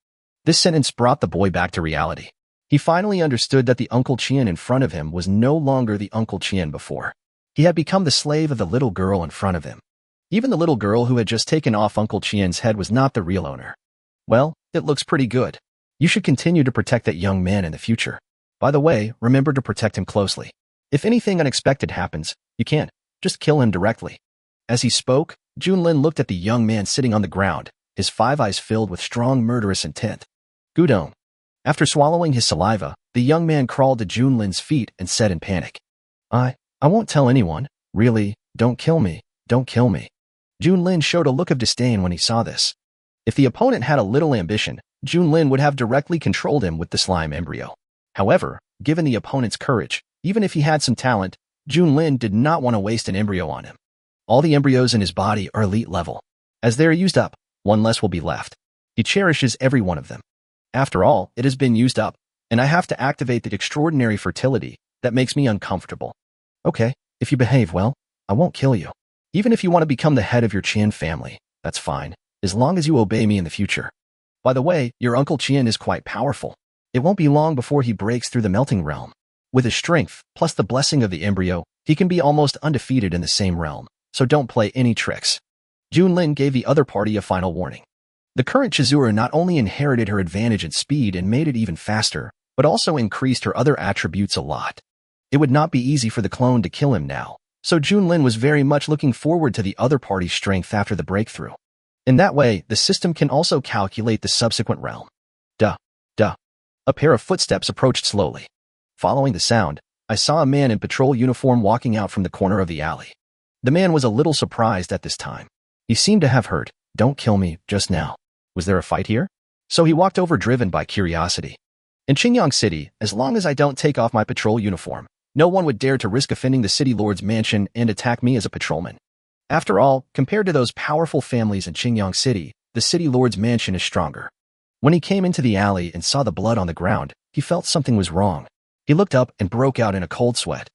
This sentence brought the boy back to reality. He finally understood that the Uncle Qian in front of him was no longer the Uncle Qian before. He had become the slave of the little girl in front of him. Even the little girl who had just taken off Uncle Qian's head was not the real owner. Well, it looks pretty good. You should continue to protect that young man in the future. By the way, remember to protect him closely. If anything unexpected happens, you can't just kill him directly. As he spoke, Junlin looked at the young man sitting on the ground, his 5 eyes filled with strong murderous intent. Gudong. After swallowing his saliva, the young man crawled to Junlin's feet and said in panic, I won't tell anyone. Really, don't kill me, don't kill me. Junlin showed a look of disdain when he saw this. If the opponent had a little ambition, Junlin would have directly controlled him with the slime embryo. However, given the opponent's courage, even if he had some talent, Junlin did not want to waste an embryo on him. All the embryos in his body are elite level. As they are used up, one less will be left. He cherishes every one of them. After all, it has been used up, and I have to activate the extraordinary fertility that makes me uncomfortable. Okay, if you behave well, I won't kill you. Even if you want to become the head of your Qian family, that's fine, as long as you obey me in the future. By the way, your Uncle Qian is quite powerful. It won't be long before he breaks through the melting realm. With his strength, plus the blessing of the embryo, he can be almost undefeated in the same realm, so don't play any tricks. Junlin gave the other party a final warning. The current Chizuru not only inherited her advantage in speed and made it even faster, but also increased her other attributes a lot. It would not be easy for the clone to kill him now, so Junlin was very much looking forward to the other party's strength after the breakthrough. In that way, the system can also calculate the subsequent realm. Duh. A pair of footsteps approached slowly. Following the sound, I saw a man in patrol uniform walking out from the corner of the alley. The man was a little surprised at this time. He seemed to have heard, "Don't kill me, just now. Was there a fight here?" So he walked over driven by curiosity. In Qingyang City, as long as I don't take off my patrol uniform, no one would dare to risk offending the city lord's mansion and attack me as a patrolman. After all, compared to those powerful families in Qingyang City, the city lord's mansion is stronger. When he came into the alley and saw the blood on the ground, he felt something was wrong. He looked up and broke out in a cold sweat.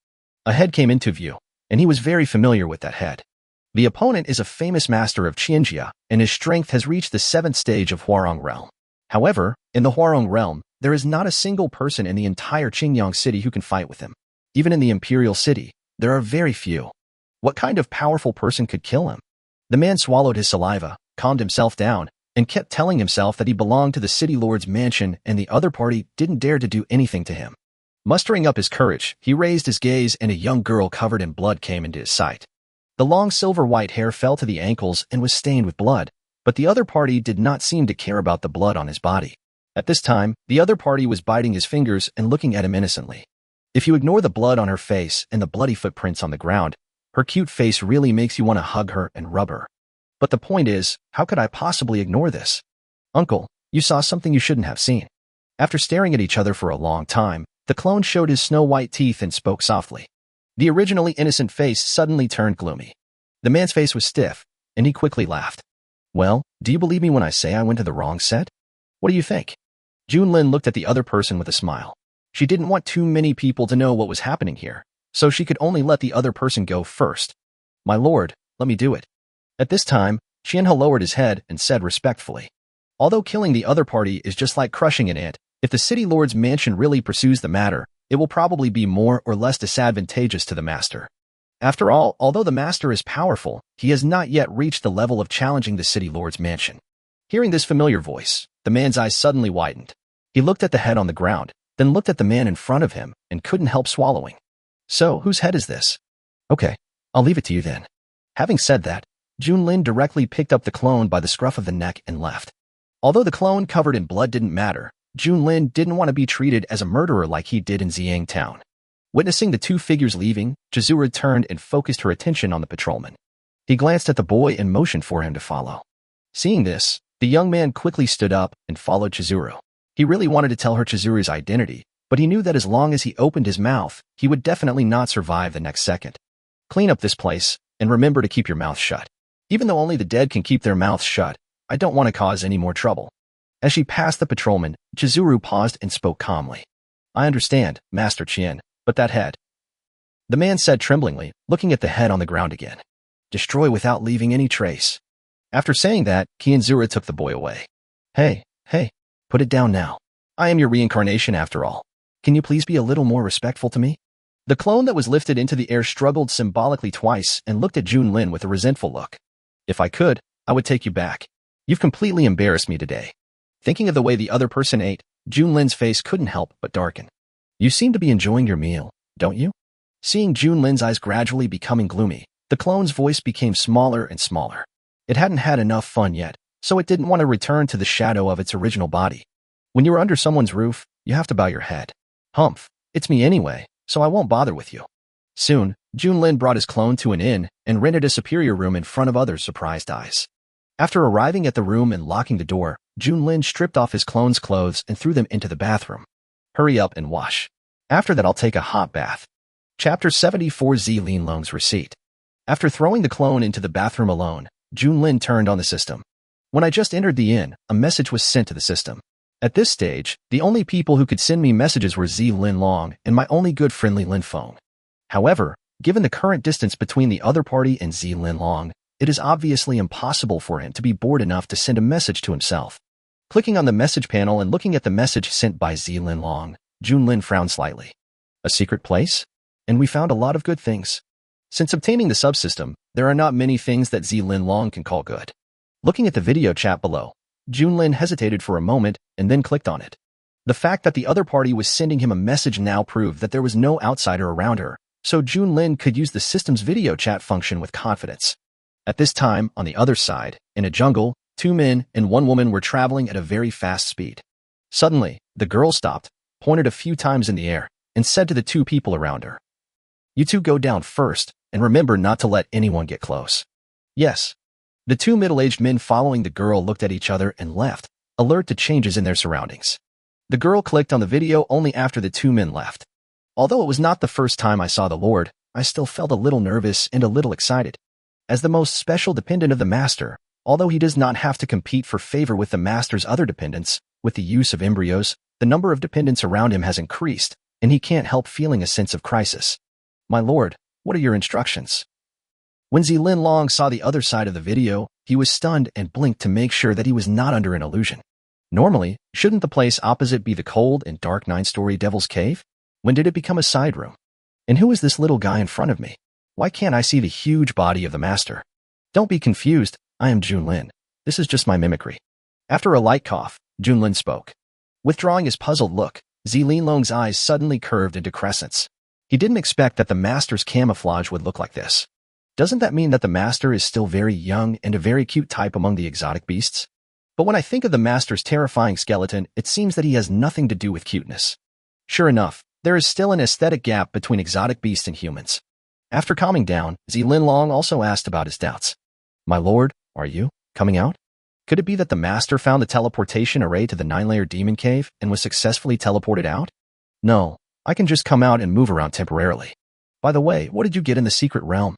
A head came into view, and he was very familiar with that head. The opponent is a famous master of Qianjia, and his strength has reached the 7th stage of Huarong realm. However, in the Huarong realm, there is not a single person in the entire Qingyang city who can fight with him. Even in the imperial city, there are very few. What kind of powerful person could kill him? The man swallowed his saliva, calmed himself down, and kept telling himself that he belonged to the city lord's mansion and the other party didn't dare to do anything to him. Mustering up his courage, he raised his gaze and a young girl covered in blood came into his sight. The long silver-white hair fell to the ankles and was stained with blood, but the other party did not seem to care about the blood on his body. At this time, the other party was biting his fingers and looking at him innocently. If you ignore the blood on her face and the bloody footprints on the ground, her cute face really makes you want to hug her and rub her. But the point is, how could I possibly ignore this? Uncle, you saw something you shouldn't have seen. After staring at each other for a long time, the clone showed his snow-white teeth and spoke softly. The originally innocent face suddenly turned gloomy. The man's face was stiff, and he quickly laughed. Well, do you believe me when I say I went to the wrong set? What do you think? Junlin looked at the other person with a smile. She didn't want too many people to know what was happening here, so she could only let the other person go first. My lord, let me do it. At this time, Qianhe lowered his head and said respectfully. Although killing the other party is just like crushing an ant, if the city lord's mansion really pursues the matter, it will probably be more or less disadvantageous to the master. After all, although the master is powerful, he has not yet reached the level of challenging the city lord's mansion. Hearing this familiar voice, the man's eyes suddenly widened. He looked at the head on the ground, then looked at the man in front of him and couldn't help swallowing. So, whose head is this? Okay, I'll leave it to you then. Having said that, Junlin directly picked up the clone by the scruff of the neck and left. Although the clone covered in blood didn't matter, Junlin didn't want to be treated as a murderer like he did in Xiang Town. Witnessing the two figures leaving, Chizuru turned and focused her attention on the patrolman. He glanced at the boy and motioned for him to follow. Seeing this, the young man quickly stood up and followed Chizuru. He really wanted to tell her Chizuru's identity, but he knew that as long as he opened his mouth, he would definitely not survive the next second. Clean up this place, and remember to keep your mouth shut. Even though only the dead can keep their mouths shut, I don't want to cause any more trouble. As she passed the patrolman, Chizuru paused and spoke calmly. I understand, Master Qian, but that head. The man said tremblingly, looking at the head on the ground again. Destroy without leaving any trace. After saying that, Qianzura took the boy away. Hey, put it down now. I am your reincarnation after all. Can you please be a little more respectful to me? The clone that was lifted into the air struggled symbolically twice and looked at Junlin with a resentful look. If I could, I would take you back. You've completely embarrassed me today. Thinking of the way the other person ate, Junlin's face couldn't help but darken. You seem to be enjoying your meal, don't you? Seeing Junlin's eyes gradually becoming gloomy, the clone's voice became smaller and smaller. It hadn't had enough fun yet, so it didn't want to return to the shadow of its original body. When you're under someone's roof, you have to bow your head. Humph, it's me anyway, so I won't bother with you. Soon, Junlin brought his clone to an inn and rented a superior room in front of others' surprised eyes. After arriving at the room and locking the door, Junlin stripped off his clone's clothes and threw them into the bathroom. Hurry up and wash. After that I'll take a hot bath. Chapter 74 Zi Linlong's Receipt. After throwing the clone into the bathroom alone, Junlin turned on the system. When I just entered the inn, a message was sent to the system. At this stage, the only people who could send me messages were Zi Linlong and my only good friendly Lin Feng. However, given the current distance between the other party and Zi Linlong, it is obviously impossible for him to be bored enough to send a message to himself. Clicking on the message panel and looking at the message sent by Zi Linlong, Junlin frowned slightly. A secret place? And we found a lot of good things. Since obtaining the subsystem, there are not many things that Zi Linlong can call good. Looking at the video chat below, Junlin hesitated for a moment and then clicked on it. The fact that the other party was sending him a message now proved that there was no outsider around her, so Junlin could use the system's video chat function with confidence. At this time, on the other side, in a jungle, 2 men and 1 woman were traveling at a very fast speed. Suddenly, the girl stopped, pointed a few times in the air, and said to the 2 people around her, "You 2 go down first, and remember not to let anyone get close." Yes. The 2 middle-aged men following the girl looked at each other and left, alert to changes in their surroundings. The girl clicked on the video only after the 2 men left. Although it was not the first time I saw the Lord, I still felt a little nervous and a little excited. As the most special dependent of the Master, although he does not have to compete for favor with the Master's other dependents, with the use of embryos, The number of dependents around him has increased, and he can't help feeling a sense of crisis. My lord, what are your instructions? When Junlin saw the other side of the video, he was stunned and blinked to make sure that he was not under an illusion. Normally, shouldn't the place opposite be the cold and dark 9-story Devil's Cave? When did it become a side room? And who is this little guy in front of me? Why can't I see the huge body of the master? Don't be confused, I am Junlin. This is just my mimicry. After a light cough, Junlin spoke. Withdrawing his puzzled look, Junlin's eyes suddenly curved into crescents. He didn't expect that the master's camouflage would look like this. Doesn't that mean that the master is still very young and a very cute type among the exotic beasts? But when I think of the master's terrifying skeleton, it seems that he has nothing to do with cuteness. Sure enough, there is still an aesthetic gap between exotic beasts and humans. After calming down, Junlin also asked about his doubts. My lord, are you coming out? Could it be that the master found the teleportation array to the 9-layer demon cave and was successfully teleported out? No, I can just come out and move around temporarily. By the way, what did you get in the secret realm?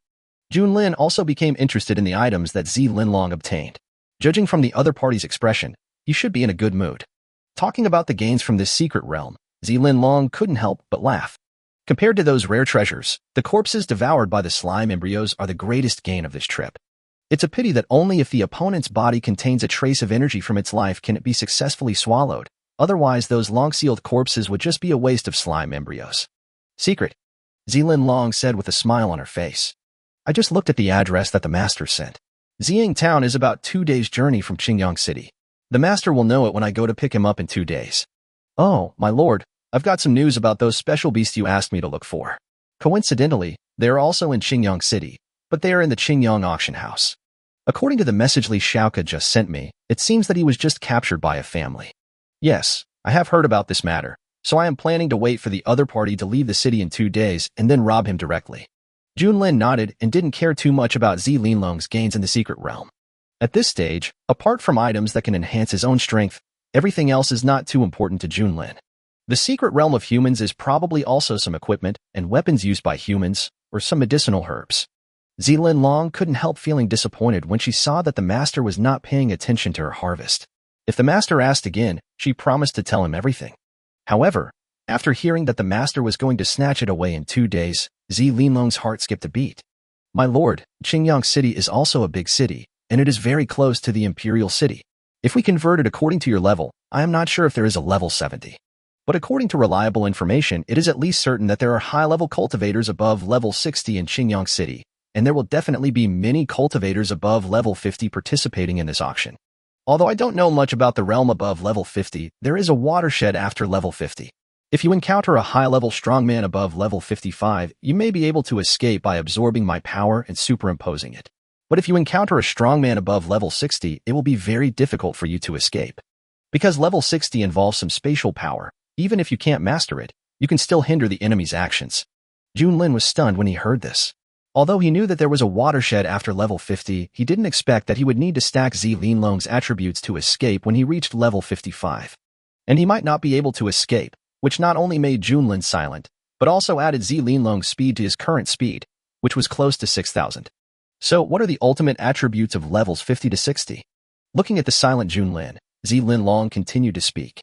Junlin also became interested in the items that Junlin obtained. Judging from the other party's expression, he should be in a good mood. Talking about the gains from this secret realm, Junlin couldn't help but laugh. Compared to those rare treasures, the corpses devoured by the slime embryos are the greatest gain of this trip. It's a pity that only if the opponent's body contains a trace of energy from its life can it be successfully swallowed. Otherwise, those long-sealed corpses would just be a waste of slime embryos. Secret, Junlin said with a smile on her face. I just looked at the address that the master sent. Xiang Town is about 2 days' journey from Qingyang City. The master will know it when I go to pick him up in 2 days. Oh, my lord, I've got some news about those special beasts you asked me to look for. Coincidentally, they are also in Qingyang City, but they are in the Qingyang auction house. According to the message Li Shaoke just sent me, it seems that he was just captured by a family. Yes, I have heard about this matter, so I am planning to wait for the other party to leave the city in 2 days and then rob him directly. Junlin nodded and didn't care too much about Junlin's gains in the secret realm. At this stage, apart from items that can enhance his own strength, everything else is not too important to Junlin. The secret realm of humans is probably also some equipment and weapons used by humans, or some medicinal herbs. Junlin couldn't help feeling disappointed when she saw that the master was not paying attention to her harvest. If the master asked again, she promised to tell him everything. However, after hearing that the master was going to snatch it away in 2 days, Junlin's heart skipped a beat. My lord, Qingyang City is also a big city, and it is very close to the Imperial City. If we convert it according to your level, I am not sure if there is a level 70. But according to reliable information, it is at least certain that there are high-level cultivators above level 60 in Qingyang City, and there will definitely be many cultivators above level 50 participating in this auction. Although I don't know much about the realm above level 50, there is a watershed after level 50. If you encounter a high-level strongman above level 55, you may be able to escape by absorbing my power and superimposing it. But if you encounter a strongman above level 60, it will be very difficult for you to escape. Because level 60 involves some spatial power, even if you can't master it, you can still hinder the enemy's actions. Junlin was stunned when he heard this. Although he knew that there was a watershed after level 50, he didn't expect that he would need to stack Junlin's attributes to escape when he reached level 55. And he might not be able to escape, which not only made Junlin silent, but also added Junlin's speed to his current speed, which was close to 6,000. So what are the ultimate attributes of levels 50 to 60? Looking at the silent Junlin continued to speak.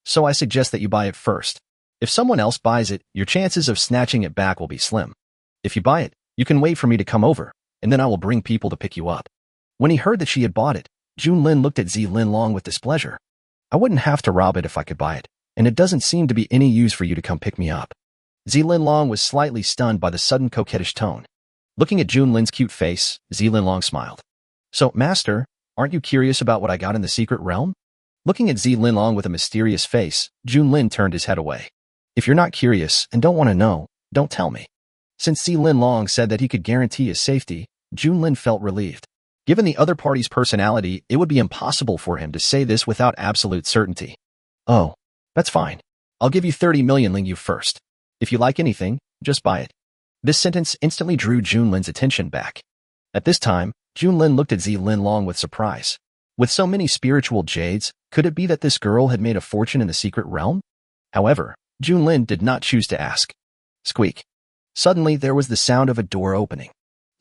So I suggest that you buy it first. If someone else buys it, your chances of snatching it back will be slim. If you buy it, you can wait for me to come over, and then I will bring people to pick you up. When he heard that she had bought it, Junlin looked at Junlin with displeasure. I wouldn't have to rob it if I could buy it, and it doesn't seem to be any use for you to come pick me up. Junlin was slightly stunned by the sudden coquettish tone. Looking at Junlin's cute face, Junlin smiled. So, master, aren't you curious about what I got in the secret realm? Looking at Junlin with a mysterious face, Junlin turned his head away. If you're not curious and don't want to know, don't tell me. Since Junlin said that he could guarantee his safety, Junlin felt relieved. Given the other party's personality, it would be impossible for him to say this without absolute certainty. Oh, that's fine. I'll give you 30 million Lingyu first. If you like anything, just buy it. This sentence instantly drew Junlin's attention back. At this time, Junlin looked at Junlin with surprise. With so many spiritual jades, could it be that this girl had made a fortune in the secret realm? However, Junlin did not choose to ask. Squeak. Suddenly, there was the sound of a door opening.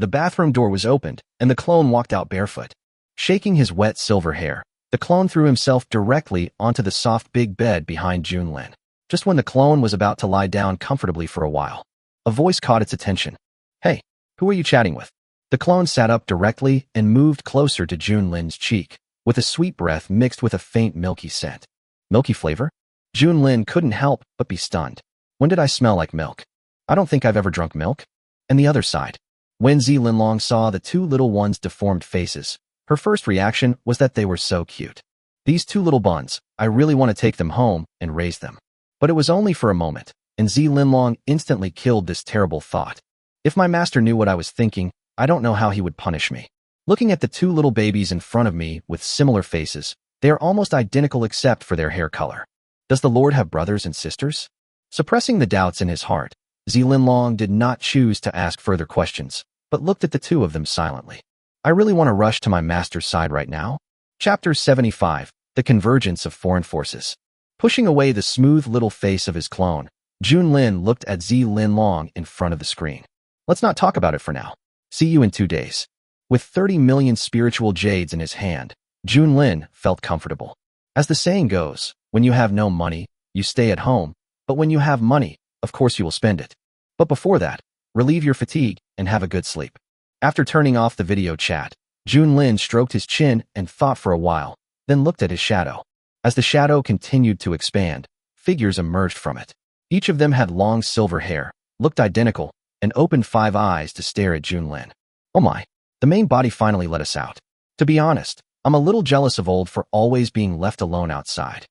The bathroom door was opened, and the clone walked out barefoot. Shaking his wet silver hair, The clone threw himself directly onto the soft big bed behind Junlin. Just when the clone was about to lie down comfortably for a while, a voice caught its attention. "Hey, who are you chatting with?" The clone sat up directly and moved closer to Junlin's cheek, with a sweet breath mixed with a faint milky scent. Milky flavor? Junlin couldn't help but be stunned. When did I smell like milk? I don't think I've ever drunk milk. And the other side. When Linlong saw the two little ones' deformed faces, her first reaction was that they were so cute. These two little buns, I really want to take them home and raise them. But it was only for a moment, and Linlong instantly killed this terrible thought. If my master knew what I was thinking, I don't know how he would punish me. Looking at the two little babies in front of me with similar faces, they are almost identical except for their hair color. Does the Lord have brothers and sisters? Suppressing the doubts in his heart, Linlong did not choose to ask further questions, but looked at the two of them silently. I really want to rush to my master's side right now. Chapter 75, The Convergence of Foreign Forces. Pushing away the smooth little face of his clone, Junlin looked at Linlong in front of the screen. Let's not talk about it for now. See you in 2 days. With 30 million spiritual jades in his hand, Junlin felt comfortable. As the saying goes, when you have no money, you stay at home, but when you have money, of course you will spend it. But before that, relieve your fatigue and have a good sleep. After turning off the video chat, Junlin stroked his chin and thought for a while, then looked at his shadow. As the shadow continued to expand, figures emerged from it. Each of them had long silver hair, looked identical, and opened 5 eyes to stare at Junlin. Oh my, the main body finally let us out. To be honest, I'm a little jealous of old for always being left alone outside.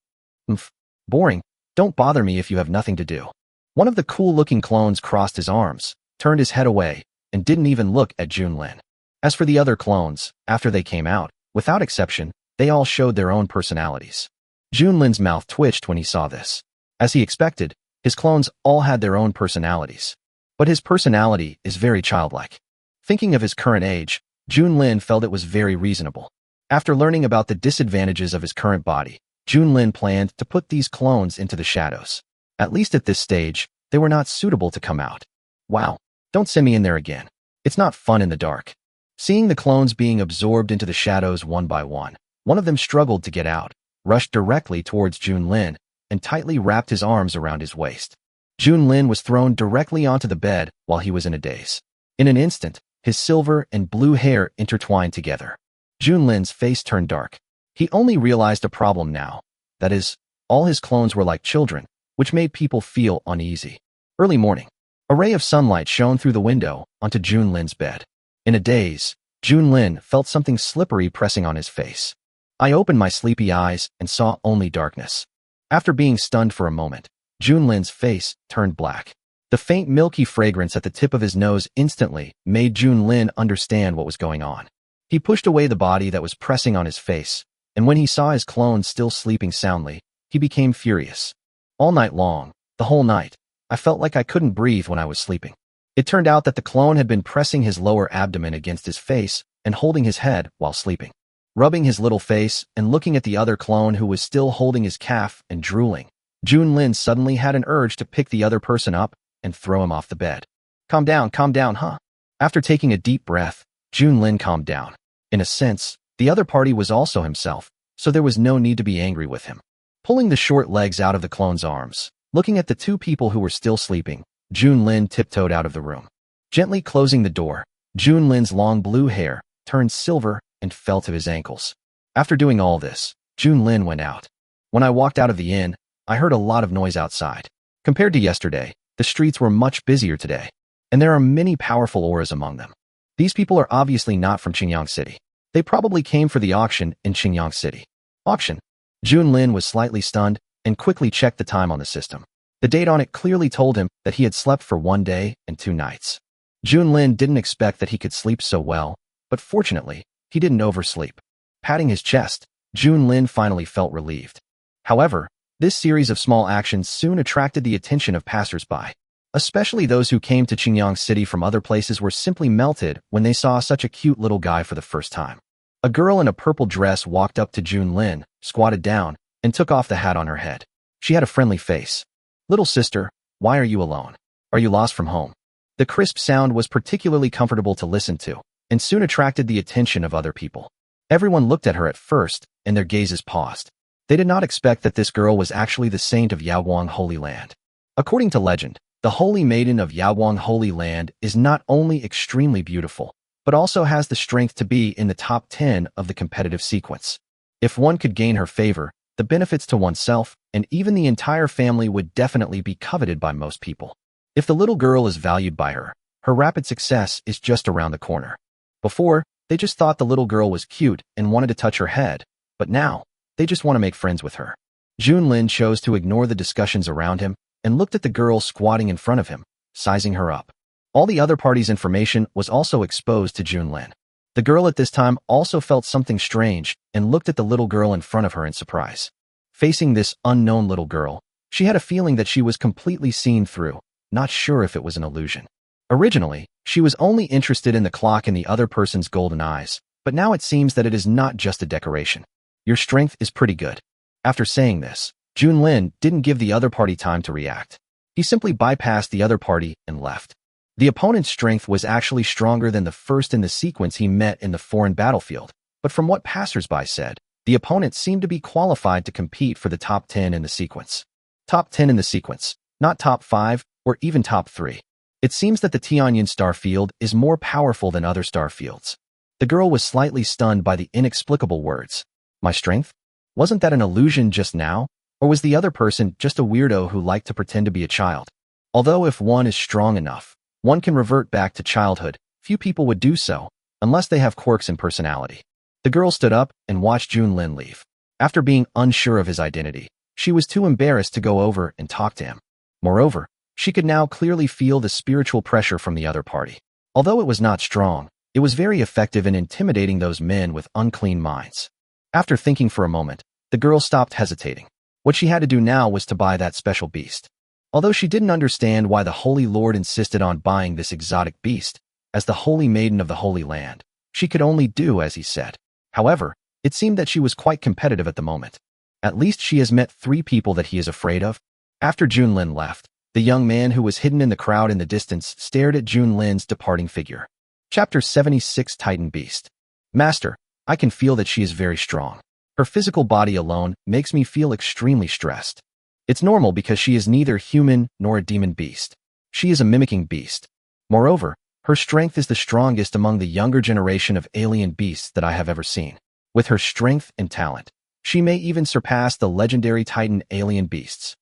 Boring. Don't bother me if you have nothing to do. One of the cool-looking clones crossed his arms, turned his head away, and didn't even look at Junlin. As for the other clones, after they came out, without exception, they all showed their own personalities. Junlin's mouth twitched when he saw this. As he expected, his clones all had their own personalities. But his personality is very childlike. Thinking of his current age, Junlin felt it was very reasonable. After learning about the disadvantages of his current body, Junlin planned to put these clones into the shadows. At least at this stage, they were not suitable to come out. Wow, don't send me in there again. It's not fun in the dark. Seeing the clones being absorbed into the shadows one by one of them struggled to get out, rushed directly towards Junlin, and tightly wrapped his arms around his waist. Junlin was thrown directly onto the bed while he was in a daze. In an instant, his silver and blue hair intertwined together. Junlin's face turned dark. He only realized a problem now. That is, all his clones were like children, which made people feel uneasy. Early morning. A ray of sunlight shone through the window onto Junlin's bed. In a daze, Junlin felt something slippery pressing on his face. I opened my sleepy eyes and saw only darkness. After being stunned for a moment, Junlin's face turned black. The faint milky fragrance at the tip of his nose instantly made Junlin understand what was going on. He pushed away the body that was pressing on his face, and when he saw his clone still sleeping soundly, he became furious. All night long, the whole night, I felt like I couldn't breathe when I was sleeping. It turned out that the clone had been pressing his lower abdomen against his face and holding his head while sleeping. Rubbing his little face and looking at the other clone who was still holding his calf and drooling, Junlin suddenly had an urge to pick the other person up and throw him off the bed. Calm down, huh? After taking a deep breath, Junlin calmed down. In a sense, the other party was also himself, so there was no need to be angry with him. Pulling the short legs out of the clone's arms, looking at the two people who were still sleeping, Junlin tiptoed out of the room. Gently closing the door, Junlin's long blue hair turned silver and fell to his ankles. After doing all this, Junlin went out. When I walked out of the inn, I heard a lot of noise outside. Compared to yesterday, the streets were much busier today, and there are many powerful auras among them. These people are obviously not from Qingyang City. They probably came for the auction in Qingyang City. Auction? Junlin was slightly stunned and quickly checked the time on the system. The date on it clearly told him that he had slept for 1 day and 2 nights. Junlin didn't expect that he could sleep so well, but fortunately, he didn't oversleep. Patting his chest, Junlin finally felt relieved. However, this series of small actions soon attracted the attention of passers-by. Especially those who came to Qingyang City from other places were simply melted when they saw such a cute little guy for the first time. A girl in a purple dress walked up to Junlin, squatted down, and took off the hat on her head. She had a friendly face. "Little sister, why are you alone? Are you lost from home?" The crisp sound was particularly comfortable to listen to, and soon attracted the attention of other people. Everyone looked at her at first, and their gazes paused. They did not expect that this girl was actually the saint of Yaoguang Holy Land. According to legend, the Holy Maiden of Yaoguang Holy Land is not only extremely beautiful, but also has the strength to be in the top 10 of the competitive sequence. If one could gain her favor, the benefits to oneself and even the entire family would definitely be coveted by most people. If the little girl is valued by her, her rapid success is just around the corner. Before, they just thought the little girl was cute and wanted to touch her head, but now, they just want to make friends with her. Junlin chose to ignore the discussions around him and looked at the girl squatting in front of him, sizing her up. All the other party's information was also exposed to Junlin. The girl at this time also felt something strange and looked at the little girl in front of her in surprise. Facing this unknown little girl, she had a feeling that she was completely seen through, not sure if it was an illusion. Originally, she was only interested in the clock in the other person's golden eyes, but now it seems that it is not just a decoration. Your strength is pretty good. After saying this, Junlin didn't give the other party time to react. He simply bypassed the other party and left. The opponent's strength was actually stronger than the first in the sequence he met in the foreign battlefield, but from what passersby said, the opponent seemed to be qualified to compete for the top 10 in the sequence. Top 10 in the sequence, not top 5 or even top 3. It seems that the Tianyan star field is more powerful than other star fields. The girl was slightly stunned by the inexplicable words. My strength? Wasn't that an illusion just now? Or was the other person just a weirdo who liked to pretend to be a child? Although if one is strong enough, one can revert back to childhood, few people would do so, unless they have quirks in personality. The girl stood up and watched Junlin leave. After being unsure of his identity, she was too embarrassed to go over and talk to him. Moreover, she could now clearly feel the spiritual pressure from the other party. Although it was not strong, it was very effective in intimidating those men with unclean minds. After thinking for a moment, the girl stopped hesitating. What she had to do now was to buy that special beast. Although she didn't understand why the Holy Lord insisted on buying this exotic beast, as the Holy Maiden of the Holy Land, she could only do as he said. However, it seemed that she was quite competitive at the moment. At least she has met 3 people that he is afraid of. After Junlin left, the young man who was hidden in the crowd in the distance stared at Junlin's departing figure. Chapter 76 Titan Beast. Master, I can feel that she is very strong. Her physical body alone makes me feel extremely stressed. It's normal because she is neither human nor a demon beast. She is a mimicking beast. Moreover, her strength is the strongest among the younger generation of alien beasts that I have ever seen. With her strength and talent, she may even surpass the legendary Titan alien beasts.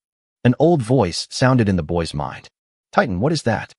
An old voice sounded in the boy's mind. Titan, what is that?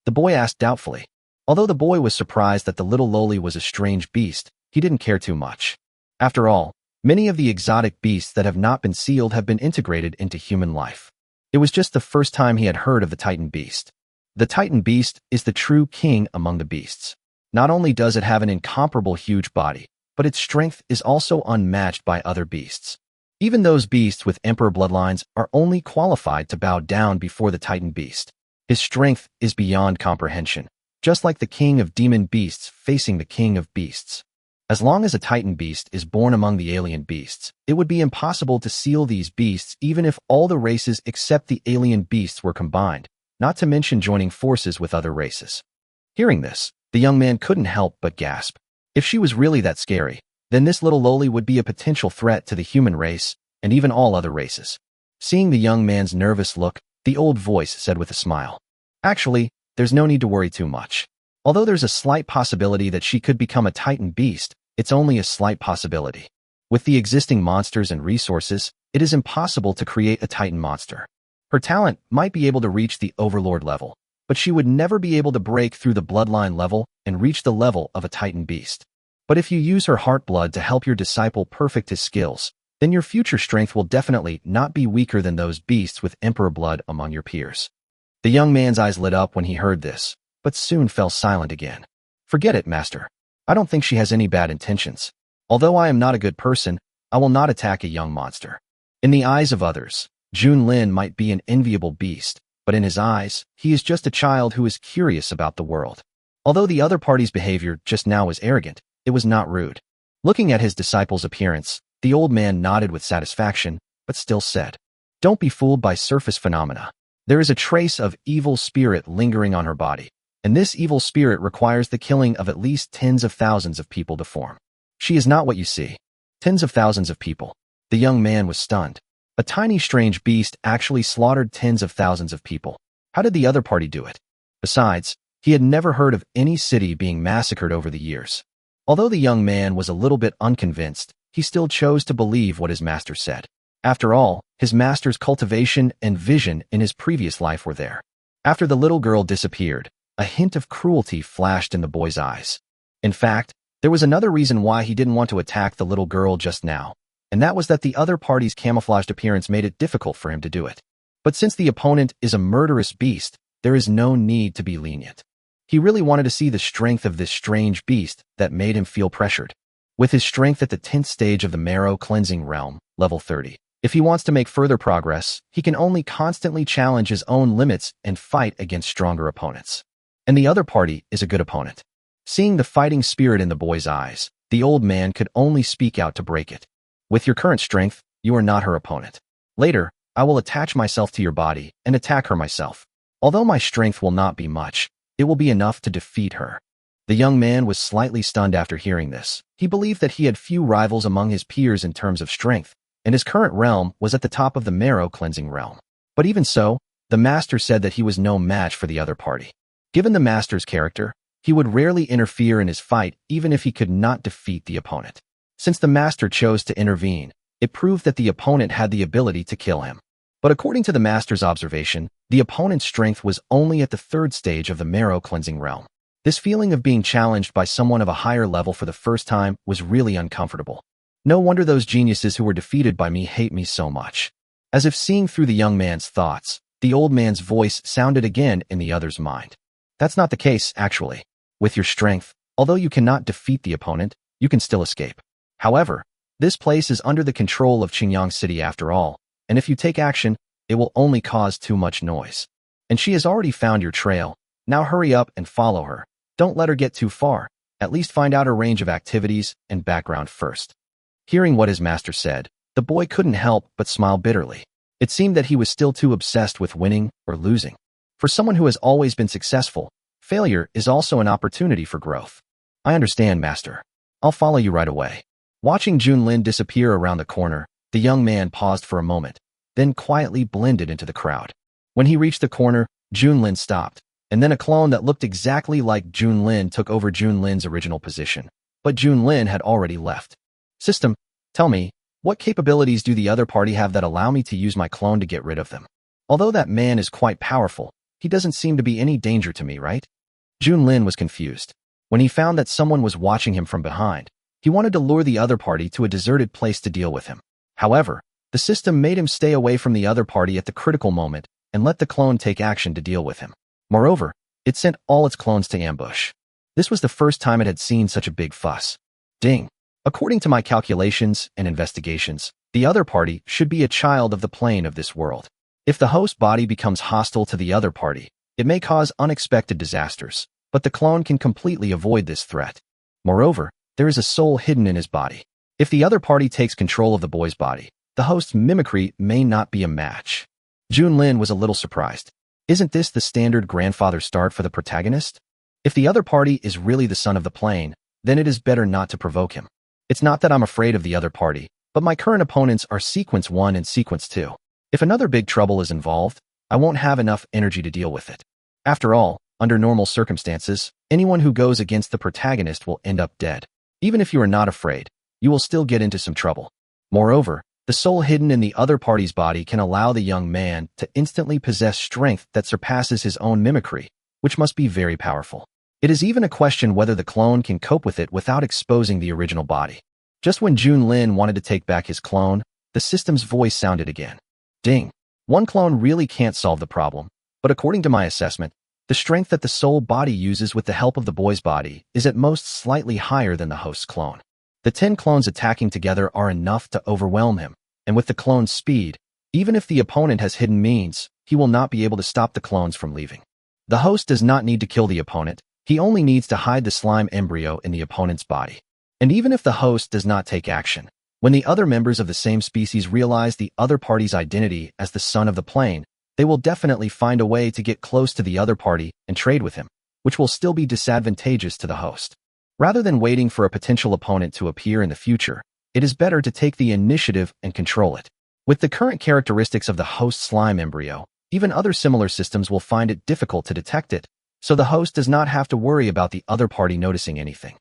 The boy asked doubtfully. Although the boy was surprised that the little loli was a strange beast, he didn't care too much. After all, many of the exotic beasts that have not been sealed have been integrated into human life. It was just the first time he had heard of the Titan beast. The Titan beast is the true king among the beasts. Not only does it have an incomparable huge body, but its strength is also unmatched by other beasts. Even those beasts with emperor bloodlines are only qualified to bow down before the Titan beast. His strength is beyond comprehension, just like the king of demon beasts facing the king of beasts. As long as a Titan beast is born among the alien beasts, it would be impossible to seal these beasts even if all the races except the alien beasts were combined, not to mention joining forces with other races. Hearing this, the young man couldn't help but gasp. If she was really that scary, then this little loli would be a potential threat to the human race and even all other races. Seeing the young man's nervous look, the old voice said with a smile. Actually, there's no need to worry too much. Although there's a slight possibility that she could become a Titan beast, it's only a slight possibility. With the existing monsters and resources, it is impossible to create a Titan monster. Her talent might be able to reach the Overlord level, but she would never be able to break through the bloodline level and reach the level of a Titan beast. But if you use her heart blood to help your disciple perfect his skills, then your future strength will definitely not be weaker than those beasts with emperor blood among your peers. The young man's eyes lit up when he heard this, but soon fell silent again. Forget it, master. I don't think she has any bad intentions. Although I am not a good person, I will not attack a young monster. In the eyes of others, Junlin might be an enviable beast, but in his eyes, he is just a child who is curious about the world. Although the other party's behavior just now was arrogant, it was not rude. Looking at his disciple's appearance, the old man nodded with satisfaction, but still said, Don't be fooled by surface phenomena. There is a trace of evil spirit lingering on her body, and this evil spirit requires the killing of at least tens of thousands of people to form. She is not what you see. Tens of thousands of people. The young man was stunned. A tiny strange beast actually slaughtered tens of thousands of people. How did the other party do it? Besides, he had never heard of any city being massacred over the years. Although the young man was a little bit unconvinced, he still chose to believe what his master said. After all, his master's cultivation and vision in his previous life were there. After the little girl disappeared, a hint of cruelty flashed in the boy's eyes. In fact, there was another reason why he didn't want to attack the little girl just now, and that was that the other party's camouflaged appearance made it difficult for him to do it. But since the opponent is a murderous beast, there is no need to be lenient. He really wanted to see the strength of this strange beast that made him feel pressured. With his strength at the 10th stage of the marrow cleansing realm, level 30, if he wants to make further progress, he can only constantly challenge his own limits and fight against stronger opponents. And the other party is a good opponent. Seeing the fighting spirit in the boy's eyes, the old man could only speak out to break it. With your current strength, you are not her opponent. Later, I will attach myself to your body and attack her myself. Although my strength will not be much, it will be enough to defeat her. The young man was slightly stunned after hearing this. He believed that he had few rivals among his peers in terms of strength, and his current realm was at the top of the marrow cleansing realm. But even so, the master said that he was no match for the other party. Given the master's character, he would rarely interfere in his fight even if he could not defeat the opponent. Since the master chose to intervene, it proved that the opponent had the ability to kill him. But according to the master's observation, the opponent's strength was only at the 3rd stage of the marrow cleansing realm. This feeling of being challenged by someone of a higher level for the first time was really uncomfortable. No wonder those geniuses who were defeated by me hate me so much. As if seeing through the young man's thoughts, the old man's voice sounded again in the other's mind. That's not the case, actually. With your strength, although you cannot defeat the opponent, you can still escape. However, this place is under the control of Qingyang City after all, and if you take action, it will only cause too much noise. And she has already found your trail. Now hurry up and follow her. Don't let her get too far. At least find out her range of activities and background first. Hearing what his master said, the boy couldn't help but smile bitterly. It seemed that he was still too obsessed with winning or losing. For someone who has always been successful, failure is also an opportunity for growth. I understand, master. I'll follow you right away. Watching Junlin disappear around the corner, the young man paused for a moment, then quietly blended into the crowd. When he reached the corner, Junlin stopped, and then a clone that looked exactly like Junlin took over Junlin's original position. But Junlin had already left. System, tell me, what capabilities do the other party have that allow me to use my clone to get rid of them? Although that man is quite powerful, he doesn't seem to be any danger to me, right? Junlin was confused. When he found that someone was watching him from behind, he wanted to lure the other party to a deserted place to deal with him. However, the system made him stay away from the other party at the critical moment and let the clone take action to deal with him. Moreover, it sent all its clones to ambush. This was the first time it had seen such a big fuss. Ding! According to my calculations and investigations, the other party should be a child of the plane of this world. If the host body becomes hostile to the other party, it may cause unexpected disasters, but the clone can completely avoid this threat. Moreover, there is a soul hidden in his body. If the other party takes control of the boy's body, the host's mimicry may not be a match. Junlin was a little surprised. Isn't this the standard grandfather start for the protagonist? If the other party is really the son of the plane, then it is better not to provoke him. It's not that I'm afraid of the other party, but my current opponents are Sequence 1 and Sequence 2. If another big trouble is involved, I won't have enough energy to deal with it. After all, under normal circumstances, anyone who goes against the protagonist will end up dead. Even if you are not afraid, you will still get into some trouble. Moreover, the soul hidden in the other party's body can allow the young man to instantly possess strength that surpasses his own mimicry, which must be very powerful. It is even a question whether the clone can cope with it without exposing the original body. Just when Junlin wanted to take back his clone, the system's voice sounded again. Ding! One clone really can't solve the problem, but according to my assessment, the strength that the soul body uses with the help of the boy's body is at most slightly higher than the host's clone. The 10 clones attacking together are enough to overwhelm him, and with the clone's speed, even if the opponent has hidden means, he will not be able to stop the clones from leaving. The host does not need to kill the opponent, he only needs to hide the slime embryo in the opponent's body. And even if the host does not take action, when the other members of the same species realize the other party's identity as the son of the plane, they will definitely find a way to get close to the other party and trade with him, which will still be disadvantageous to the host. Rather than waiting for a potential opponent to appear in the future, it is better to take the initiative and control it. With the current characteristics of the host slime embryo, even other similar systems will find it difficult to detect it, so the host does not have to worry about the other party noticing anything.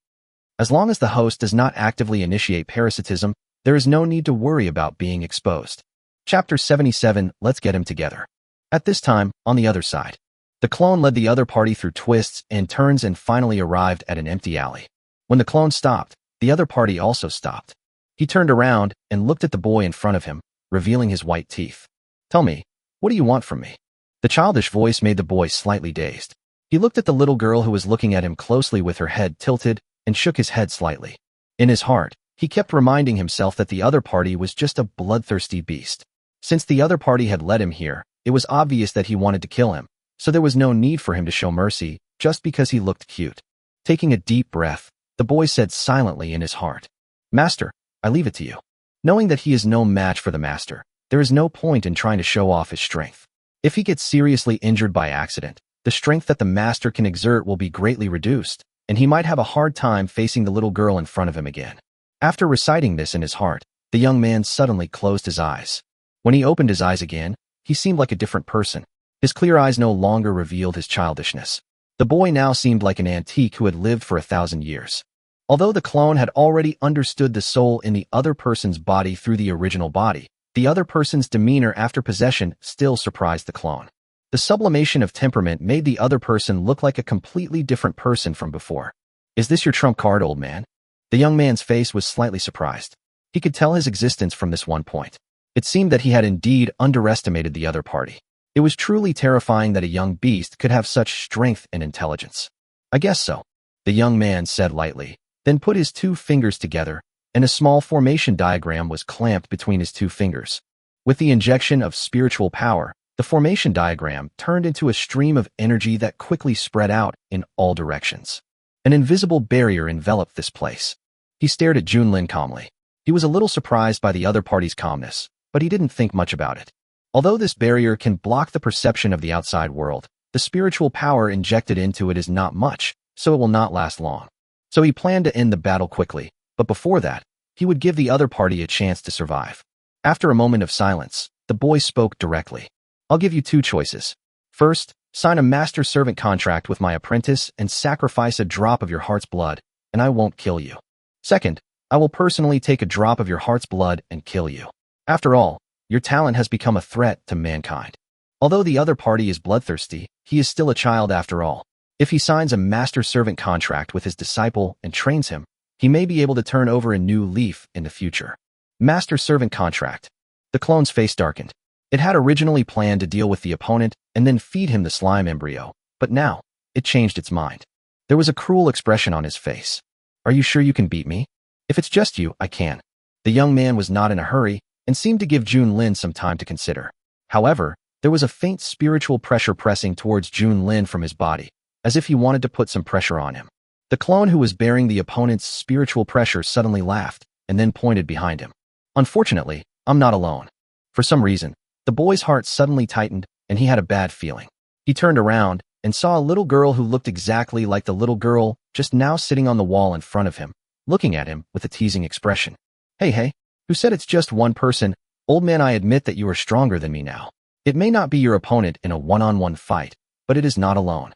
As long as the host does not actively initiate parasitism, there is no need to worry about being exposed. Chapter 77, Let's Get Him Together. At this time, on the other side, the clone led the other party through twists and turns and finally arrived at an empty alley. When the clone stopped, the other party also stopped. He turned around and looked at the boy in front of him, revealing his white teeth. "Tell me, what do you want from me?" The childish voice made the boy slightly dazed. He looked at the little girl who was looking at him closely with her head tilted and shook his head slightly. In his heart, he kept reminding himself that the other party was just a bloodthirsty beast. Since the other party had led him here, it was obvious that he wanted to kill him, so there was no need for him to show mercy just because he looked cute. Taking a deep breath, the boy said silently in his heart, "Master, I leave it to you." Knowing that he is no match for the master, there is no point in trying to show off his strength. If he gets seriously injured by accident, the strength that the master can exert will be greatly reduced, and he might have a hard time facing the little girl in front of him again. After reciting this in his heart, the young man suddenly closed his eyes. When he opened his eyes again, he seemed like a different person. His clear eyes no longer revealed his childishness. The boy now seemed like an antique who had lived for 1,000 years. Although the clone had already understood the soul in the other person's body through the original body, the other person's demeanor after possession still surprised the clone. The sublimation of temperament made the other person look like a completely different person from before. "Is this your trump card, old man?" The young man's face was slightly surprised. He could tell his existence from this one point. It seemed that he had indeed underestimated the other party. It was truly terrifying that a young beast could have such strength and intelligence. "I guess so," the young man said lightly, then put his 2 fingers together, and a small formation diagram was clamped between his 2 fingers. With the injection of spiritual power, the formation diagram turned into a stream of energy that quickly spread out in all directions. An invisible barrier enveloped this place. He stared at Junlin calmly. He was a little surprised by the other party's calmness, but he didn't think much about it. Although this barrier can block the perception of the outside world, the spiritual power injected into it is not much, so it will not last long. So he planned to end the battle quickly, but before that, he would give the other party a chance to survive. After a moment of silence, the boy spoke directly. "I'll give you 2 choices. First, sign a master-servant contract with my apprentice and sacrifice a drop of your heart's blood, and I won't kill you. Second, I will personally take a drop of your heart's blood and kill you. After all, your talent has become a threat to mankind." Although the other party is bloodthirsty, he is still a child after all. If he signs a master-servant contract with his disciple and trains him, he may be able to turn over a new leaf in the future. Master-servant contract. The clone's face darkened. It had originally planned to deal with the opponent and then feed him the slime embryo, but now, it changed its mind. There was a cruel expression on his face. "Are you sure you can beat me? If it's just you, I can." The young man was not in a hurry and seemed to give Junlin some time to consider. However, there was a faint spiritual pressure pressing towards Junlin from his body, as if he wanted to put some pressure on him. The clone who was bearing the opponent's spiritual pressure suddenly laughed and then pointed behind him. "Unfortunately, I'm not alone." For some reason, the boy's heart suddenly tightened and he had a bad feeling. He turned around and saw a little girl who looked exactly like the little girl just now sitting on the wall in front of him, looking at him with a teasing expression. Hey, who said it's just one person? Old man, I admit that you are stronger than me now. It may not be your opponent in a one-on-one fight, but it is not alone."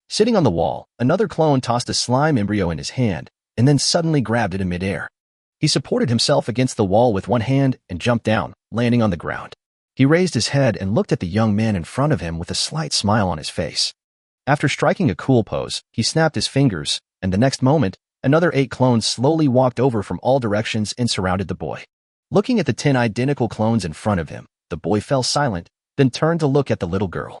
Sitting on the wall, another clone tossed a slime embryo in his hand and then suddenly grabbed it in midair. He supported himself against the wall with one hand and jumped down, landing on the ground. He raised his head and looked at the young man in front of him with a slight smile on his face. After striking a cool pose, he snapped his fingers, and the next moment, another 8 clones slowly walked over from all directions and surrounded the boy. Looking at the 10 identical clones in front of him, the boy fell silent, then turned to look at the little girl.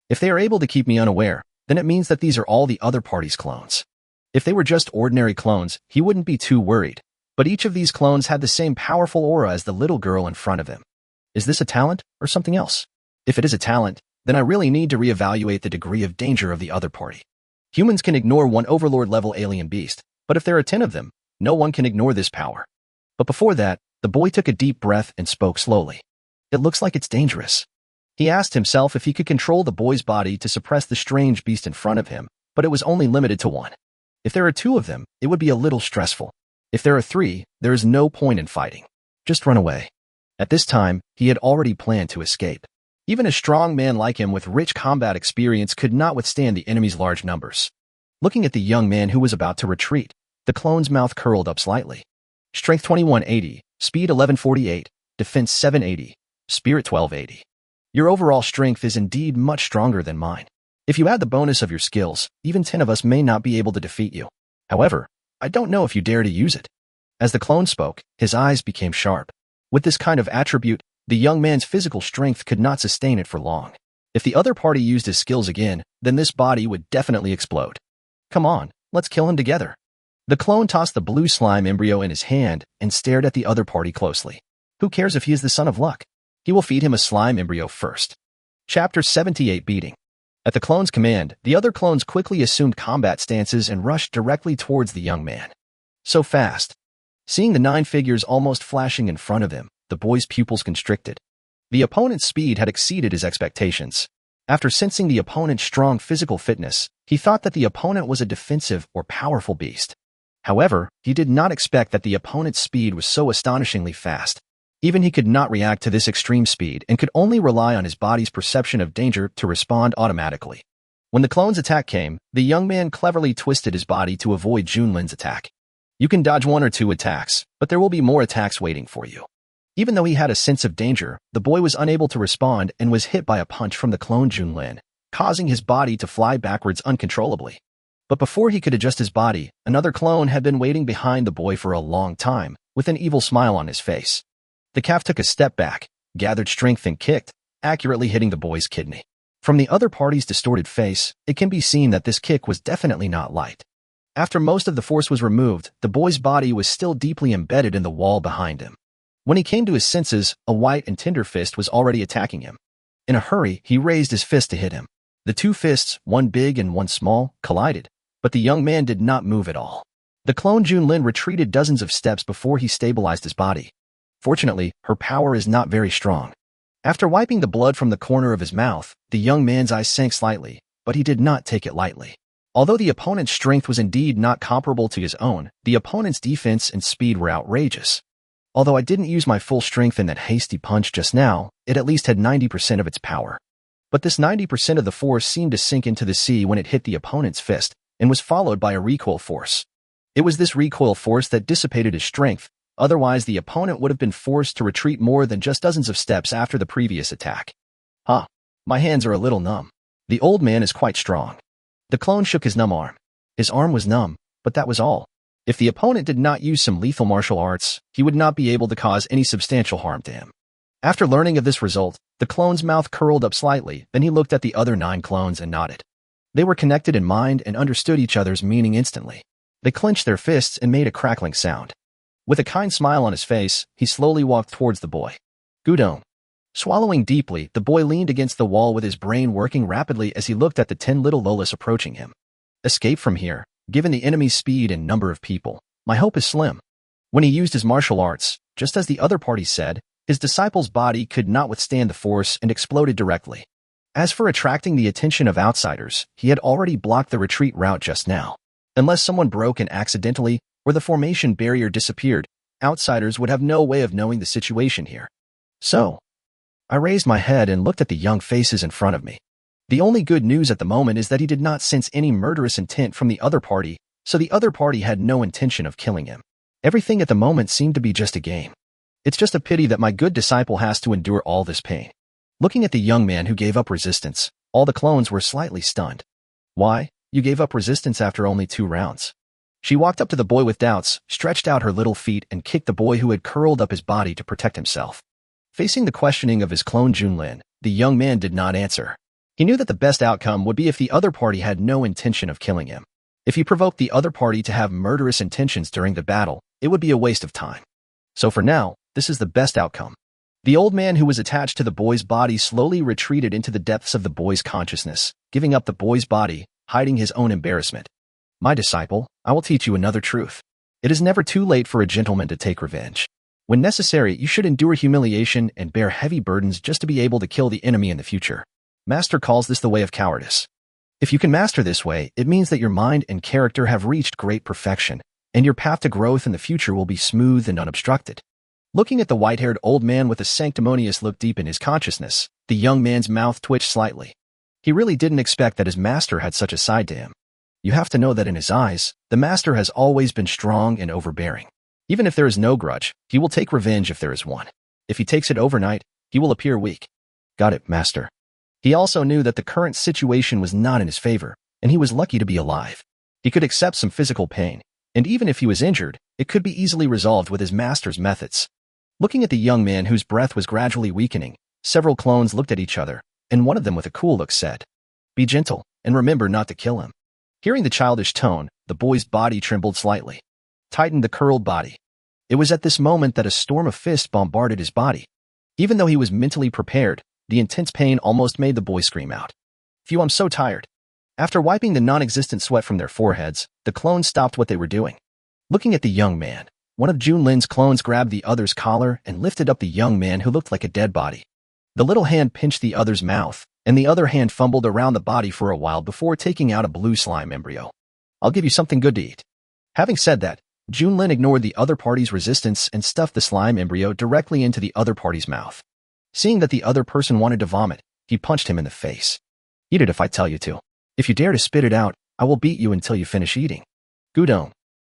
"If they are able to keep me unaware, then it means that these are all the other party's clones. If they were just ordinary clones, he wouldn't be too worried, but each of these clones had the same powerful aura as the little girl in front of him. Is this a talent or something else? If it is a talent, then I really need to reevaluate the degree of danger of the other party. Humans can ignore one overlord-level alien beast, but if there are 10 of them, no one can ignore this power." But before that, the boy took a deep breath and spoke slowly. "It looks like it's dangerous." He asked himself if he could control the boy's body to suppress the strange beast in front of him, but it was only limited to one. If there are 2 of them, it would be a little stressful. If there are three, there is no point in fighting. Just run away. At this time, he had already planned to escape. Even a strong man like him with rich combat experience could not withstand the enemy's large numbers. Looking at the young man who was about to retreat, the clone's mouth curled up slightly. Strength 2180, Speed 1148, Defense 780, Spirit 1280. Your overall strength is indeed much stronger than mine. If you add the bonus of your skills, even 10 of us may not be able to defeat you. However, I don't know if you dare to use it. As the clone spoke, his eyes became sharp. With this kind of attribute, the young man's physical strength could not sustain it for long. If the other party used his skills again, then this body would definitely explode. Come on, let's kill him together. The clone tossed the blue slime embryo in his hand and stared at the other party closely. Who cares if he is the son of luck? He will feed him a slime embryo first. Chapter 78 Beating. At the clone's command, the other clones quickly assumed combat stances and rushed directly towards the young man. So fast. Seeing the 9 figures almost flashing in front of him, the boy's pupils constricted. The opponent's speed had exceeded his expectations. After sensing the opponent's strong physical fitness, he thought that the opponent was a defensive or powerful beast. However, he did not expect that the opponent's speed was so astonishingly fast. Even he could not react to this extreme speed and could only rely on his body's perception of danger to respond automatically. When the clone's attack came, the young man cleverly twisted his body to avoid Junlin's attack. You can dodge 1 or 2 attacks, but there will be more attacks waiting for you. Even though he had a sense of danger, the boy was unable to respond and was hit by a punch from the clone Junlin, causing his body to fly backwards uncontrollably. But before he could adjust his body, another clone had been waiting behind the boy for a long time, with an evil smile on his face. The calf took a step back, gathered strength and kicked, accurately hitting the boy's kidney. From the other party's distorted face, it can be seen that this kick was definitely not light. After most of the force was removed, the boy's body was still deeply embedded in the wall behind him. When he came to his senses, a white and tender fist was already attacking him. In a hurry, he raised his fist to hit him. The 2 fists, one big and one small, collided, but the young man did not move at all. The clone Junlin retreated dozens of steps before he stabilized his body. Fortunately, her power is not very strong. After wiping the blood from the corner of his mouth, the young man's eyes sank slightly, but he did not take it lightly. Although the opponent's strength was indeed not comparable to his own, the opponent's defense and speed were outrageous. Although I didn't use my full strength in that hasty punch just now, it at least had 90% of its power. But this 90% of the force seemed to sink into the sea when it hit the opponent's fist, and was followed by a recoil force. It was this recoil force that dissipated his strength, otherwise the opponent would have been forced to retreat more than just dozens of steps after the previous attack. My hands are a little numb. The old man is quite strong. The clone shook his numb arm. His arm was numb, but that was all. If the opponent did not use some lethal martial arts, he would not be able to cause any substantial harm to him. After learning of this result, the clone's mouth curled up slightly, then he looked at the other 9 clones and nodded. They were connected in mind and understood each other's meaning instantly. They clenched their fists and made a crackling sound. With a kind smile on his face, he slowly walked towards the boy. Gudong. Swallowing deeply, the boy leaned against the wall with his brain working rapidly as he looked at the 10 little Lolas approaching him. Escape from here. Given the enemy's speed and number of people, my hope is slim. When he used his martial arts, just as the other party said, his disciple's body could not withstand the force and exploded directly. As for attracting the attention of outsiders, he had already blocked the retreat route just now. Unless someone broke in accidentally, or the formation barrier disappeared, outsiders would have no way of knowing the situation here. So, I raised my head and looked at the young faces in front of me. The only good news at the moment is that he did not sense any murderous intent from the other party, so the other party had no intention of killing him. Everything at the moment seemed to be just a game. It's just a pity that my good disciple has to endure all this pain. Looking at the young man who gave up resistance, all the clones were slightly stunned. Why? You gave up resistance after only 2 rounds. She walked up to the boy with doubts, stretched out her little feet and kicked the boy who had curled up his body to protect himself. Facing the questioning of his clone Junlin, the young man did not answer. He knew that the best outcome would be if the other party had no intention of killing him. If he provoked the other party to have murderous intentions during the battle, it would be a waste of time. So for now, this is the best outcome. The old man who was attached to the boy's body slowly retreated into the depths of the boy's consciousness, giving up the boy's body, hiding his own embarrassment. My disciple, I will teach you another truth. It is never too late for a gentleman to take revenge. When necessary, you should endure humiliation and bear heavy burdens just to be able to kill the enemy in the future. Master calls this the way of cowardice. If you can master this way, it means that your mind and character have reached great perfection, and your path to growth in the future will be smooth and unobstructed. Looking at the white-haired old man with a sanctimonious look deep in his consciousness, the young man's mouth twitched slightly. He really didn't expect that his master had such a side to him. You have to know that in his eyes, the master has always been strong and overbearing. Even if there is no grudge, he will take revenge if there is one. If he takes it overnight, he will appear weak. Got it, master. He also knew that the current situation was not in his favor, and he was lucky to be alive. He could accept some physical pain, and even if he was injured, it could be easily resolved with his master's methods. Looking at the young man whose breath was gradually weakening, several clones looked at each other, and one of them with a cool look said, "Be gentle, and remember not to kill him." Hearing the childish tone, the boy's body trembled slightly, tightened the curled body. It was at this moment that a storm of fists bombarded his body. Even though he was mentally prepared, the intense pain almost made the boy scream out. "Phew, I'm so tired." After wiping the non-existent sweat from their foreheads, the clones stopped what they were doing. Looking at the young man, one of Junlin's clones grabbed the other's collar and lifted up the young man who looked like a dead body. The little hand pinched the other's mouth, and the other hand fumbled around the body for a while before taking out a blue slime embryo. "I'll give you something good to eat." Having said that, Junlin ignored the other party's resistance and stuffed the slime embryo directly into the other party's mouth. Seeing that the other person wanted to vomit, he punched him in the face. "Eat it if I tell you to. If you dare to spit it out, I will beat you until you finish eating." Gudon.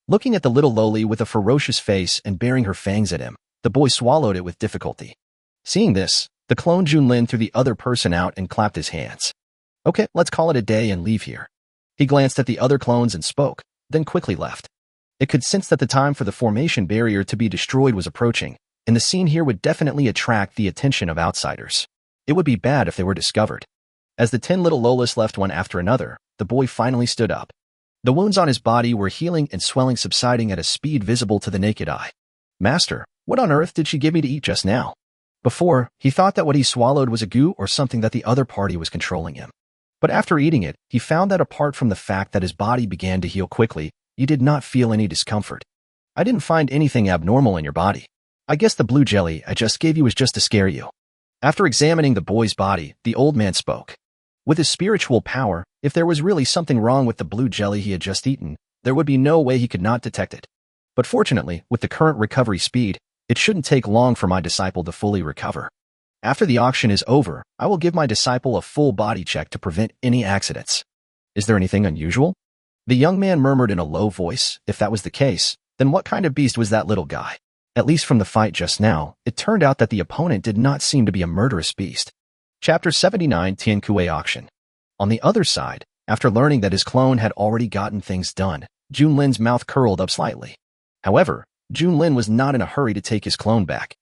Looking at the little loli with a ferocious face and baring her fangs at him, the boy swallowed it with difficulty. Seeing this, the clone Junlin threw the other person out and clapped his hands. "Okay, let's call it a day and leave here." He glanced at the other clones and spoke, then quickly left. It could sense that the time for the formation barrier to be destroyed was approaching, and the scene here would definitely attract the attention of outsiders. It would be bad if they were discovered. As the 10 little Lolas left one after another, the boy finally stood up. The wounds on his body were healing and swelling subsiding at a speed visible to the naked eye. "Master, what on earth did she give me to eat just now?" Before, he thought that what he swallowed was a goo or something that the other party was controlling him. But after eating it, he found that apart from the fact that his body began to heal quickly, he did not feel any discomfort. "I didn't find anything abnormal in your body. I guess the blue jelly I just gave you was just to scare you." After examining the boy's body, the old man spoke. With his spiritual power, if there was really something wrong with the blue jelly he had just eaten, there would be no way he could not detect it. But fortunately, with the current recovery speed, it shouldn't take long for my disciple to fully recover. After the auction is over, I will give my disciple a full body check to prevent any accidents. Is there anything unusual? The young man murmured in a low voice. If that was the case, then what kind of beast was that little guy? At least from the fight just now, it turned out that the opponent did not seem to be a murderous beast. Chapter 79 Tiankue Auction. On the other side, after learning that his clone had already gotten things done, Junlin's mouth curled up slightly. However, Junlin was not in a hurry to take his clone back.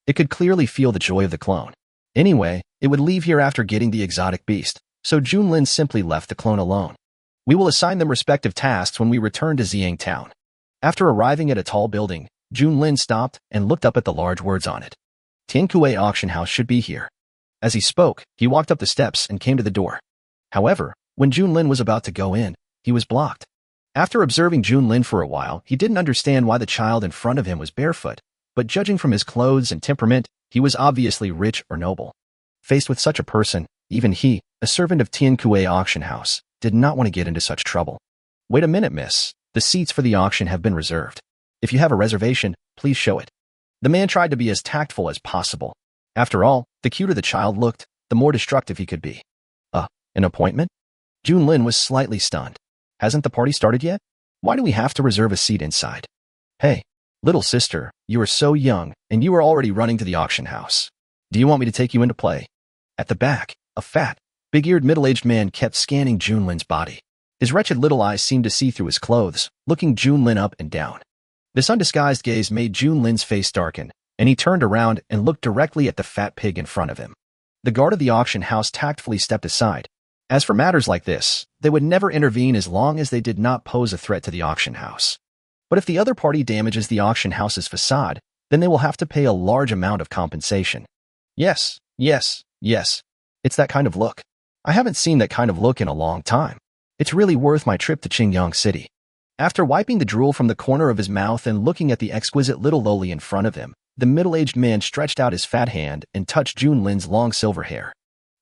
It could clearly feel the joy of the clone. Anyway, it would leave here after getting the exotic beast, so Junlin simply left the clone alone. We will assign them respective tasks when we return to Xiang Town. After arriving at a tall building, Junlin stopped and looked up at the large words on it. Tiankue Auction House should be here. As he spoke, he walked up the steps and came to the door. However, when Junlin was about to go in, he was blocked. After observing Junlin for a while, he didn't understand why the child in front of him was barefoot, but judging from his clothes and temperament, he was obviously rich or noble. Faced with such a person, even he, a servant of Tiankue Auction House, did not want to get into such trouble. "Wait a minute, miss. The seats for the auction have been reserved. If you have a reservation, please show it." The man tried to be as tactful as possible. After all, the cuter the child looked, the more destructive he could be. An appointment? Junlin was slightly stunned. Hasn't the party started yet? Why do we have to reserve a seat inside? Hey, little sister, you are so young, and you are already running to the auction house. Do you want me to take you into play? At the back, a fat, big-eared middle-aged man kept scanning Junlin's body. His wretched little eyes seemed to see through his clothes, looking Junlin up and down. This undisguised gaze made Junlin's face darken, and he turned around and looked directly at the fat pig in front of him. The guard of the auction house tactfully stepped aside. As for matters like this, they would never intervene as long as they did not pose a threat to the auction house. But if the other party damages the auction house's facade, then they will have to pay a large amount of compensation. Yes. It's that kind of look. I haven't seen that kind of look in a long time. It's really worth my trip to Qingyang City. After wiping the drool from the corner of his mouth and looking at the exquisite little loli in front of him, the middle-aged man stretched out his fat hand and touched Junlin's long silver hair.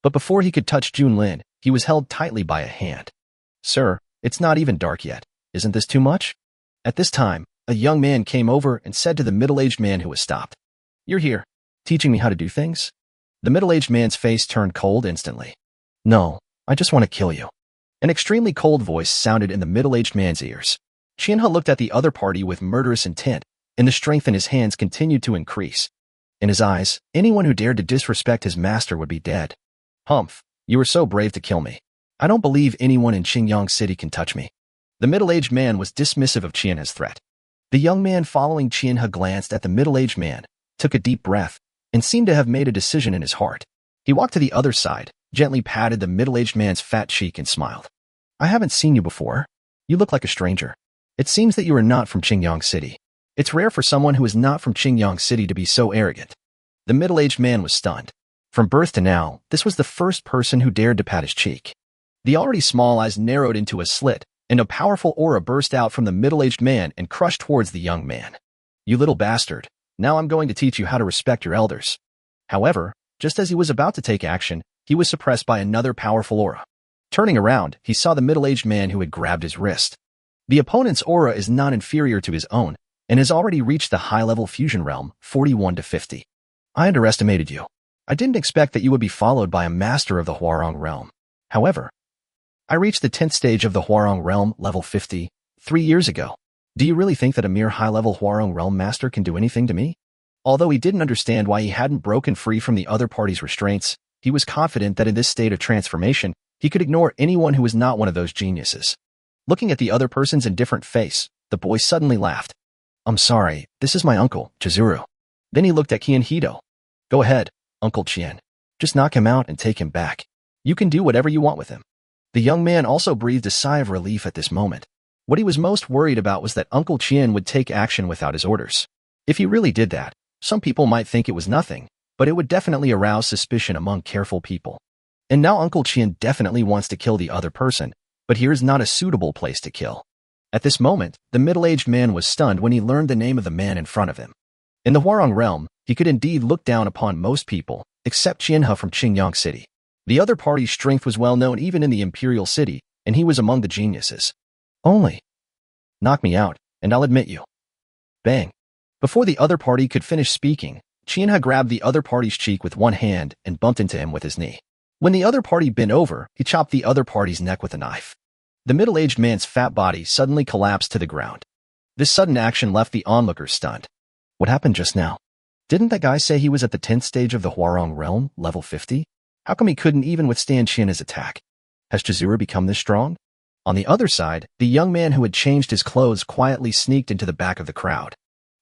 But before he could touch Junlin, he was held tightly by a hand. "Sir, it's not even dark yet. Isn't this too much?" At this time, a young man came over and said to the middle-aged man who was stopped, "You're here, teaching me how to do things?" The middle-aged man's face turned cold instantly. "No, I just want to kill you." An extremely cold voice sounded in the middle-aged man's ears. Qianhe looked at the other party with murderous intent, and the strength in his hands continued to increase. In his eyes, anyone who dared to disrespect his master would be dead. "Humph, you were so brave to kill me. I don't believe anyone in Qingyang City can touch me." The middle-aged man was dismissive of Qianhe's threat. The young man following Qianhe glanced at the middle-aged man, took a deep breath, and seemed to have made a decision in his heart. He walked to the other side, gently patted the middle-aged man's fat cheek and smiled. "I haven't seen you before. You look like a stranger. It seems that you are not from Qingyang City. It's rare for someone who is not from Qingyang City to be so arrogant." The middle-aged man was stunned. From birth to now, this was the first person who dared to pat his cheek. The already small eyes narrowed into a slit, and a powerful aura burst out from the middle-aged man and crushed towards the young man. "You little bastard, now I'm going to teach you how to respect your elders." However, just as he was about to take action, he was suppressed by another powerful aura. Turning around, he saw the middle-aged man who had grabbed his wrist. The opponent's aura is not inferior to his own, and has already reached the high-level fusion realm, 41 to 50. "I underestimated you. I didn't expect that you would be followed by a master of the Huarong realm. However, I reached the 10th stage of the Huarong realm, level 50, 3 years ago. Do you really think that a mere high-level Huarong realm master can do anything to me?" Although he didn't understand why he hadn't broken free from the other party's restraints, he was confident that in this state of transformation, he could ignore anyone who was not one of those geniuses. Looking at the other person's indifferent face, the boy suddenly laughed. "I'm sorry, this is my uncle, Chizuru." Then he looked at Qianhido. "Go ahead, Uncle Qian. Just knock him out and take him back. You can do whatever you want with him." The young man also breathed a sigh of relief at this moment. What he was most worried about was that Uncle Qian would take action without his orders. If he really did that, some people might think it was nothing, but it would definitely arouse suspicion among careful people. And now Uncle Qian definitely wants to kill the other person, but here is not a suitable place to kill. At this moment, the middle-aged man was stunned when he learned the name of the man in front of him. In the Huarong realm, he could indeed look down upon most people, except Qianhe from Qingyang City. The other party's strength was well known even in the Imperial City, and he was among the geniuses. "Only knock me out, and I'll admit you." Bang! Before the other party could finish speaking, Qianhe grabbed the other party's cheek with one hand and bumped into him with his knee. When the other party bent over, he chopped the other party's neck with a knife. The middle-aged man's fat body suddenly collapsed to the ground. This sudden action left the onlookers stunned. What happened just now? Didn't that guy say he was at the 10th stage of the Huarong realm, level 50? How come he couldn't even withstand Qianhe's attack? Has Chizuru become this strong? On the other side, the young man who had changed his clothes quietly sneaked into the back of the crowd.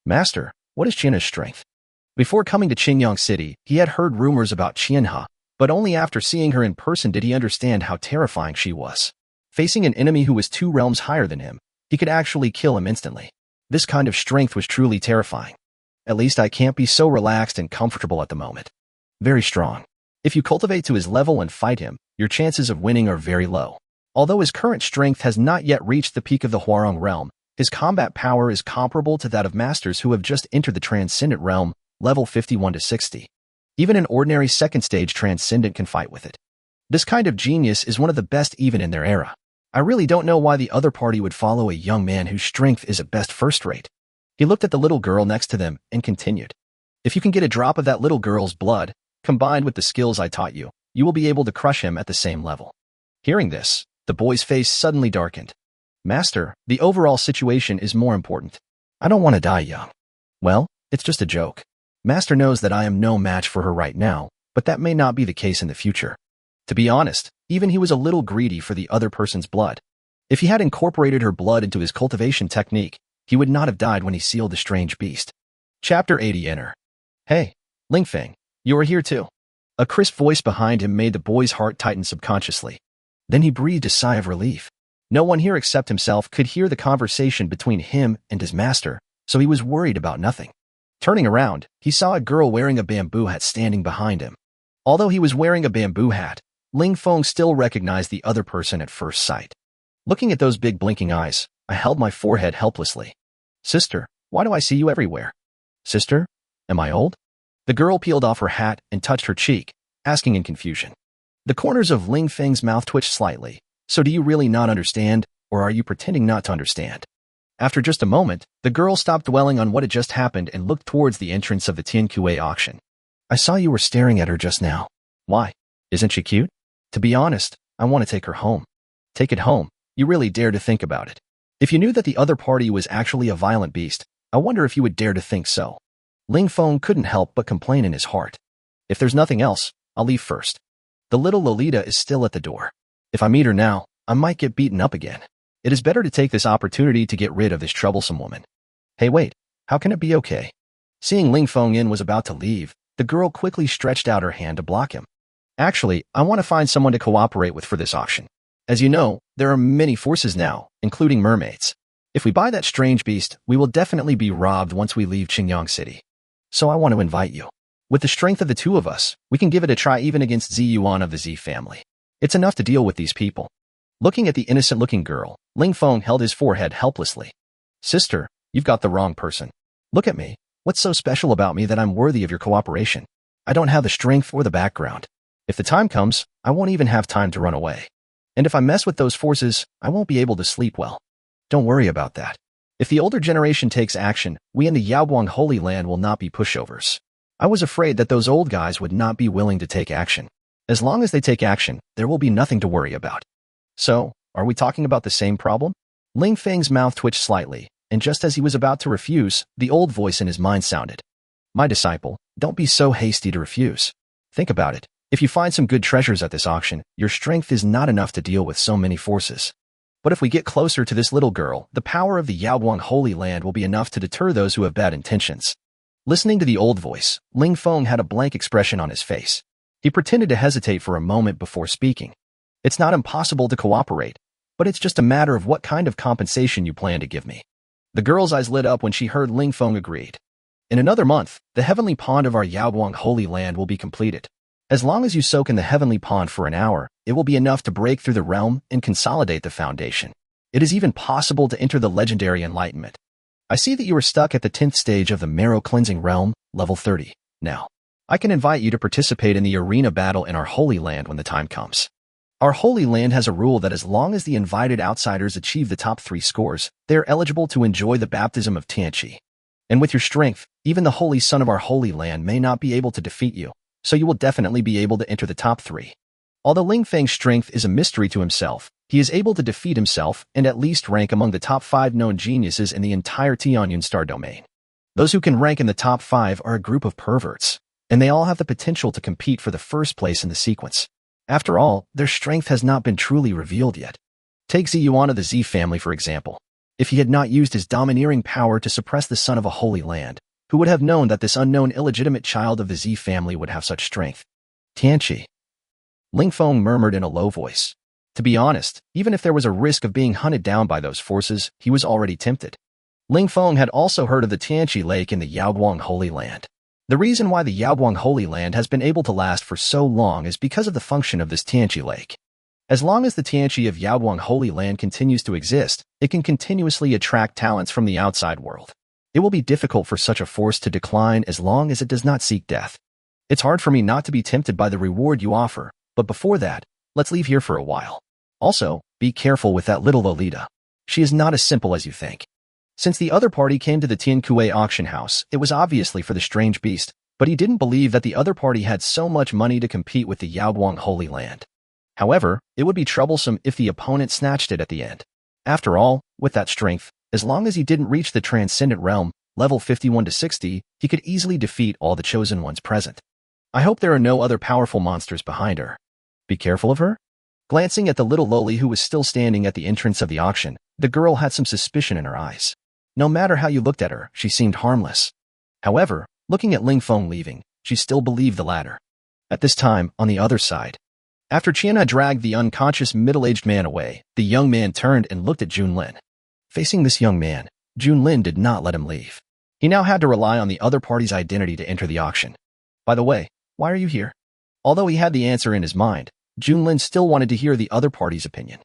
"Master, what is Qianhe's strength?" Before coming to Qingyang City, he had heard rumors about Qianhe, but only after seeing her in person did he understand how terrifying she was. Facing an enemy who was 2 realms higher than him, he could actually kill him instantly. This kind of strength was truly terrifying. "At least I can't be so relaxed and comfortable at the moment." Very strong. If you cultivate to his level and fight him, your chances of winning are very low. Although his current strength has not yet reached the peak of the Huarong realm, his combat power is comparable to that of masters who have just entered the Transcendent realm, level 51 to 60. Even an ordinary second stage Transcendent can fight with it. This kind of genius is one of the best even in their era. I really don't know why the other party would follow a young man whose strength is at best first-rate. He looked at the little girl next to them and continued. "If you can get a drop of that little girl's blood, combined with the skills I taught you, you will be able to crush him at the same level." Hearing this, the boy's face suddenly darkened. "Master, the overall situation is more important. I don't want to die young." "Well, it's just a joke. Master knows that I am no match for her right now, but that may not be the case in the future." To be honest, even he was a little greedy for the other person's blood. If he had incorporated her blood into his cultivation technique, he would not have died when he sealed the strange beast. Chapter 80 Enter. "Hey, Lingfeng, you are here too." A crisp voice behind him made the boy's heart tighten subconsciously. Then he breathed a sigh of relief. No one here except himself could hear the conversation between him and his master, so he was worried about nothing. Turning around, he saw a girl wearing a bamboo hat standing behind him. Although he was wearing a bamboo hat, Ling Feng still recognized the other person at first sight. Looking at those big blinking eyes, I held my forehead helplessly. "Sister, why do I see you everywhere?" "Sister? Am I old?" The girl peeled off her hat and touched her cheek, asking in confusion. The corners of Ling Feng's mouth twitched slightly. "So do you really not understand, or are you pretending not to understand?" After just a moment, the girl stopped dwelling on what had just happened and looked towards the entrance of the Tianque auction. I saw you were staring at her just now. Why? Isn't she cute? To be honest, I want to take her home. Take it home? You really dare to think about it. If you knew that the other party was actually a violent beast, I wonder if you would dare to think so. Ling Feng couldn't help but complain in his heart. If there's nothing else, I'll leave first. The little Lolita is still at the door. If I meet her now, I might get beaten up again. It is better to take this opportunity to get rid of this troublesome woman. Hey wait, how can it be okay? Seeing Ling Feng was about to leave, the girl quickly stretched out her hand to block him. Actually, I want to find someone to cooperate with for this auction. As you know, there are many forces now, including mermaids. If we buy that strange beast, we will definitely be robbed once we leave Qingyang City. So I want to invite you. With the strength of the two of us, we can give it a try even against Zi Yuan of the Zi family. It's enough to deal with these people. Looking at the innocent-looking girl, Ling Feng held his forehead helplessly. Sister, you've got the wrong person. Look at me. What's so special about me that I'm worthy of your cooperation? I don't have the strength or the background. If the time comes, I won't even have time to run away. And if I mess with those forces, I won't be able to sleep well. Don't worry about that. If the older generation takes action, we in the Yaoguang Holy Land will not be pushovers. I was afraid that those old guys would not be willing to take action. As long as they take action, there will be nothing to worry about. So, are we talking about the same problem? Ling Feng's mouth twitched slightly, and just as he was about to refuse, the old voice in his mind sounded. My disciple, don't be so hasty to refuse. Think about it. If you find some good treasures at this auction, your strength is not enough to deal with so many forces. But if we get closer to this little girl, the power of the Yaoguang Holy Land will be enough to deter those who have bad intentions. Listening to the old voice, Ling Feng had a blank expression on his face. He pretended to hesitate for a moment before speaking. It's not impossible to cooperate, but it's just a matter of what kind of compensation you plan to give me. The girl's eyes lit up when she heard Ling Feng agreed. In another month, the heavenly pond of our Yaoguang Holy Land will be completed. As long as you soak in the heavenly pond for an hour, it will be enough to break through the realm and consolidate the foundation. It is even possible to enter the legendary enlightenment. I see that you are stuck at the 10th stage of the marrow cleansing realm, level 30. Now, I can invite you to participate in the arena battle in our Holy Land when the time comes. Our Holy Land has a rule that as long as the invited outsiders achieve the top 3 scores, they are eligible to enjoy the baptism of Tianqi. And with your strength, even the Holy Son of our Holy Land may not be able to defeat you, so you will definitely be able to enter the top 3. Although Ling Feng's strength is a mystery to himself, he is able to defeat himself and at least rank among the top 5 known geniuses in the entire Tianyun star domain. Those who can rank in the top 5 are a group of perverts, and they all have the potential to compete for the first place in the sequence. After all, their strength has not been truly revealed yet. Take Zi Yuan of the Zi family, for example. If he had not used his domineering power to suppress the son of a holy land, who would have known that this unknown illegitimate child of the Zi family would have such strength? Tianqi. Ling Feng murmured in a low voice. To be honest, even if there was a risk of being hunted down by those forces, he was already tempted. Ling Feng had also heard of the Tianqi Lake in the Yaoguang Holy Land. The reason why the Yaoguang Holy Land has been able to last for so long is because of the function of this Tianqi Lake. As long as the Tianqi of Yaoguang Holy Land continues to exist, it can continuously attract talents from the outside world. It will be difficult for such a force to decline as long as it does not seek death. It's hard for me not to be tempted by the reward you offer, but before that, let's leave here for a while. Also, be careful with that little Lolita. She is not as simple as you think. Since the other party came to the Tianque auction house, it was obviously for the strange beast, but he didn't believe that the other party had so much money to compete with the Yaoguang Holy Land. However, it would be troublesome if the opponent snatched it at the end. After all, with that strength, as long as he didn't reach the Transcendent Realm, level 51 to 60, he could easily defeat all the chosen ones present. I hope there are no other powerful monsters behind her. Be careful of her? Glancing at the little loli who was still standing at the entrance of the auction, the girl had some suspicion in her eyes. No matter how you looked at her, she seemed harmless. However, looking at Ling Feng leaving, she still believed the latter. At this time, on the other side, after Qian dragged the unconscious middle-aged man away, the young man turned and looked at Junlin. Facing this young man, Junlin did not let him leave. He now had to rely on the other party's identity to enter the auction. By the way, why are you here? Although he had the answer in his mind, Junlin still wanted to hear the other party's opinion.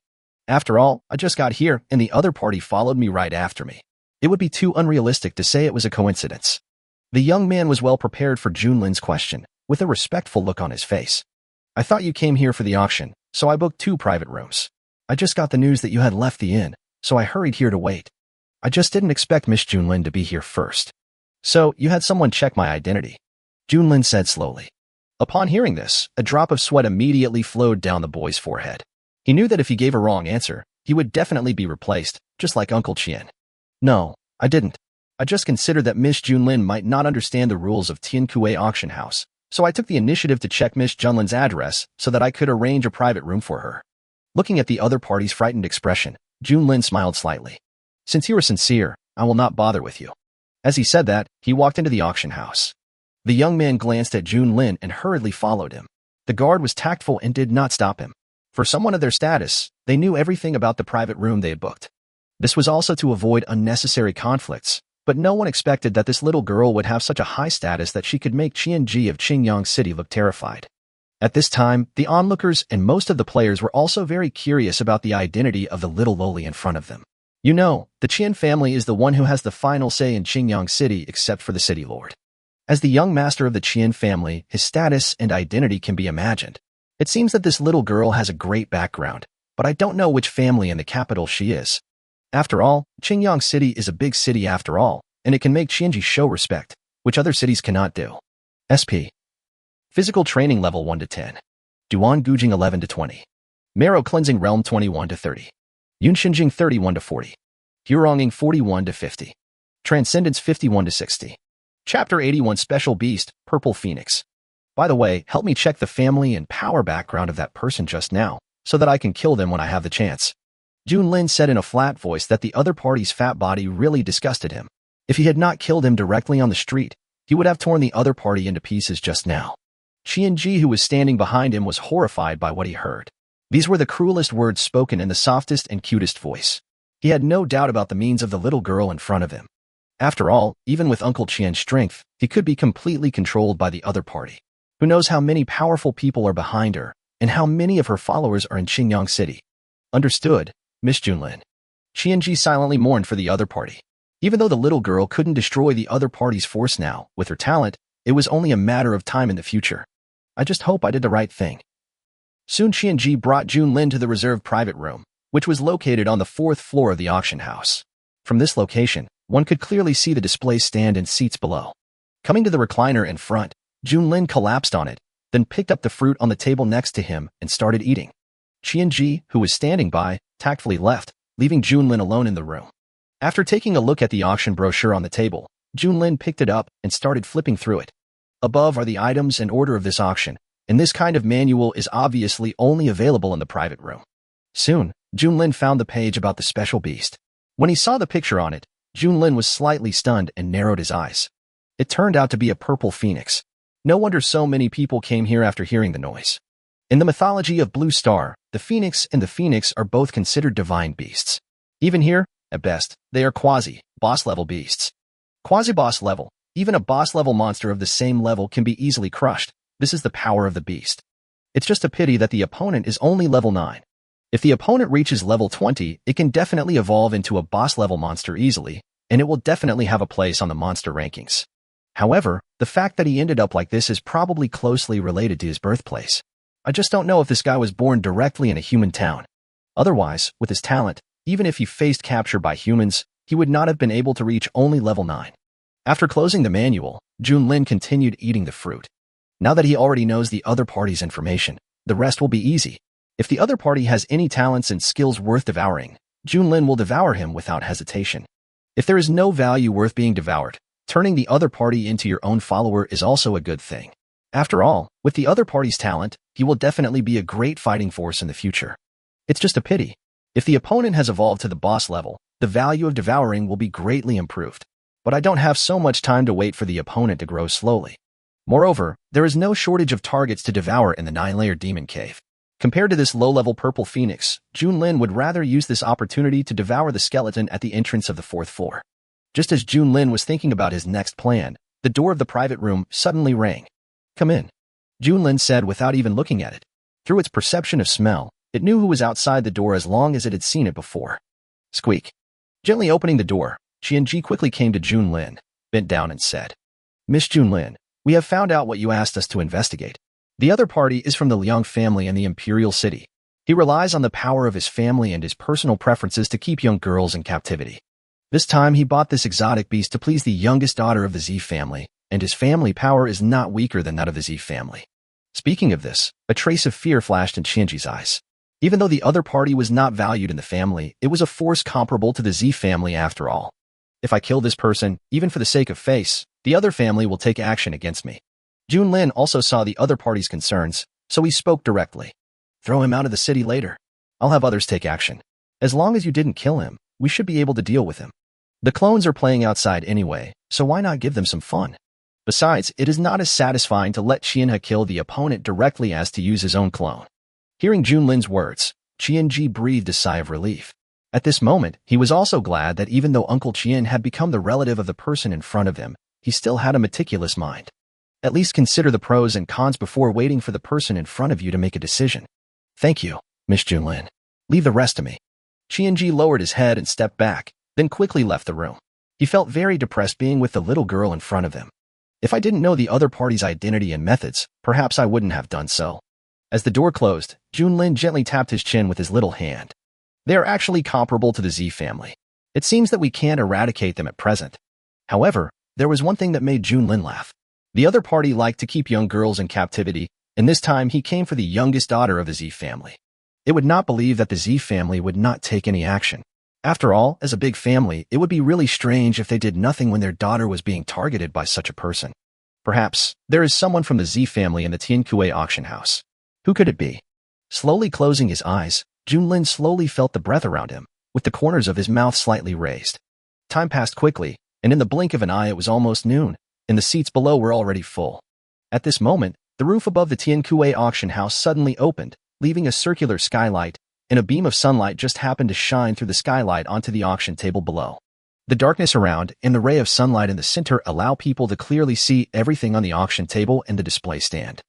After all, I just got here and the other party followed me right after me. It would be too unrealistic to say it was a coincidence. The young man was well prepared for Junlin's question, with a respectful look on his face. I thought you came here for the auction, so I booked 2 private rooms. I just got the news that you had left the inn, so I hurried here to wait. I just didn't expect Miss Junlin to be here first. So, you had someone check my identity, Junlin said slowly. Upon hearing this, a drop of sweat immediately flowed down the boy's forehead. He knew that if he gave a wrong answer, he would definitely be replaced, just like Uncle Qian. No, I didn't. I just considered that Miss Junlin might not understand the rules of Tiankue Auction House, so I took the initiative to check Miss Junlin's address so that I could arrange a private room for her. Looking at the other party's frightened expression, Junlin smiled slightly. Since you are sincere, I will not bother with you. As he said that, he walked into the auction house. The young man glanced at Junlin and hurriedly followed him. The guard was tactful and did not stop him. For someone of their status, they knew everything about the private room they had booked. This was also to avoid unnecessary conflicts, but no one expected that this little girl would have such a high status that she could make Qianji of Qingyang City look terrified. At this time, the onlookers and most of the players were also very curious about the identity of the little loli in front of them. You know, the Qian family is the one who has the final say in Qingyang City except for the city lord. As the young master of the Qian family, his status and identity can be imagined. It seems that this little girl has a great background, but I don't know which family in the capital she is. After all, Qingyang City is a big city after all, and it can make Qianji show respect, which other cities cannot do. SP. Physical Training Level 1 to 10. Duan Gujing 11 to 20. Marrow Cleansing Realm 21 to 30. Yunshinjing 31 to 40. Huronging 41 to 50. Transcendence 51 to 60. Chapter 81 Special Beast, Purple Phoenix. By the way, help me check the family and power background of that person just now, so that I can kill them when I have the chance. Junlin said in a flat voice that the other party's fat body really disgusted him. If he had not killed him directly on the street, he would have torn the other party into pieces just now. Qianji, who was standing behind him, was horrified by what he heard. These were the cruelest words spoken in the softest and cutest voice. He had no doubt about the means of the little girl in front of him. After all, even with Uncle Qian's strength, he could be completely controlled by the other party. Who knows how many powerful people are behind her, and how many of her followers are in Qingyang City. Understood, Miss Junlin. Qianji silently mourned for the other party. Even though the little girl couldn't destroy the other party's force now, with her talent, it was only a matter of time in the future. I just hope I did the right thing. Soon Qianji brought Junlin to the reserved private room, which was located on the 4th floor of the auction house. From this location, one could clearly see the display stand and seats below. Coming to the recliner in front, Junlin collapsed on it, then picked up the fruit on the table next to him and started eating. Qianji, who was standing by, tactfully left, leaving Junlin alone in the room. After taking a look at the auction brochure on the table, Junlin picked it up and started flipping through it. Above are the items and order of this auction, and this kind of manual is obviously only available in the private room. Soon, Junlin found the page about the special beast. When he saw the picture on it, Junlin was slightly stunned and narrowed his eyes. It turned out to be a purple phoenix. No wonder so many people came here after hearing the noise. In the mythology of Blue Star, the phoenix and the phoenix are both considered divine beasts. Even here, at best, they are quasi-boss level beasts. Quasi-boss level, even a boss level monster of the same level can be easily crushed. This is the power of the beast. It's just a pity that the opponent is only level 9. If the opponent reaches level 20, it can definitely evolve into a boss level monster easily, and it will definitely have a place on the monster rankings. However, the fact that he ended up like this is probably closely related to his birthplace. I just don't know if this guy was born directly in a human town. Otherwise, with his talent, even if he faced capture by humans, he would not have been able to reach only level 9. After closing the manual, Junlin continued eating the fruit. Now that he already knows the other party's information, the rest will be easy. If the other party has any talents and skills worth devouring, Junlin will devour him without hesitation. If there is no value worth being devoured, turning the other party into your own follower is also a good thing. After all, with the other party's talent, he will definitely be a great fighting force in the future. It's just a pity. If the opponent has evolved to the boss level, the value of devouring will be greatly improved. But I don't have so much time to wait for the opponent to grow slowly. Moreover, there is no shortage of targets to devour in the 9-layer demon cave. Compared to this low-level purple phoenix, Junlin would rather use this opportunity to devour the skeleton at the entrance of the 4th floor. Just as Junlin was thinking about his next plan, the door of the private room suddenly rang. "Come in," Junlin said without even looking at it. Through its perception of smell, it knew who was outside the door as long as it had seen it before. Squeak. Gently opening the door, Qianji quickly came to Junlin, bent down and said, "Miss Junlin, we have found out what you asked us to investigate. The other party is from the Liang family in the Imperial City. He relies on the power of his family and his personal preferences to keep young girls in captivity. This time he bought this exotic beast to please the youngest daughter of the Z family, and his family power is not weaker than that of the Z family. Speaking of this, a trace of fear flashed in Qianji's eyes. Even though the other party was not valued in the family, it was a force comparable to the Z family after all. If I kill this person, even for the sake of face, the other family will take action against me. Junlin also saw the other party's concerns, so he spoke directly. Throw him out of the city later. I'll have others take action. As long as you didn't kill him, we should be able to deal with him. The clones are playing outside anyway, so why not give them some fun? Besides, it is not as satisfying to let Qianhe kill the opponent directly as to use his own clone. Hearing Junlin's words, Qianji breathed a sigh of relief. At this moment, he was also glad that even though Uncle Qian had become the relative of the person in front of him, he still had a meticulous mind. At least consider the pros and cons before waiting for the person in front of you to make a decision. Thank you, Miss Junlin. Leave the rest to me. Qianji lowered his head and stepped back, then quickly left the room. He felt very depressed being with the little girl in front of him. If I didn't know the other party's identity and methods, perhaps I wouldn't have done so. As the door closed, Junlin gently tapped his chin with his little hand. They are actually comparable to the Z family. It seems that we can't eradicate them at present. However, there was one thing that made Junlin laugh. The other party liked to keep young girls in captivity, and this time he came for the youngest daughter of the Z family. It would not believe that the Z family would not take any action. After all, as a big family, it would be really strange if they did nothing when their daughter was being targeted by such a person. Perhaps, there is someone from the Z family in the Tiankue auction house. Who could it be? Slowly closing his eyes, Junlin slowly felt the breath around him, with the corners of his mouth slightly raised. Time passed quickly, and in the blink of an eye it was almost noon, and the seats below were already full. At this moment, the roof above the Tiankue auction house suddenly opened, leaving a circular skylight, and a beam of sunlight just happened to shine through the skylight onto the auction table below. The darkness around and the ray of sunlight in the center allow people to clearly see everything on the auction table and the display stand.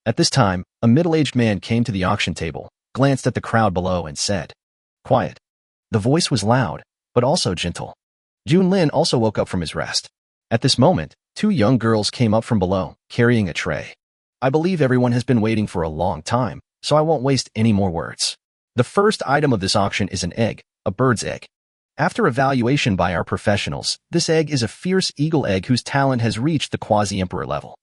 At this time, a middle-aged man came to the auction table, glanced at the crowd below and said, "Quiet." The voice was loud, but also gentle. Junlin also woke up from his rest. At this moment, two young girls came up from below, carrying a tray. I believe everyone has been waiting for a long time, so I won't waste any more words. The first item of this auction is an egg, a bird's egg. After evaluation by our professionals, this egg is a fierce eagle egg whose talent has reached the quasi-emperor level.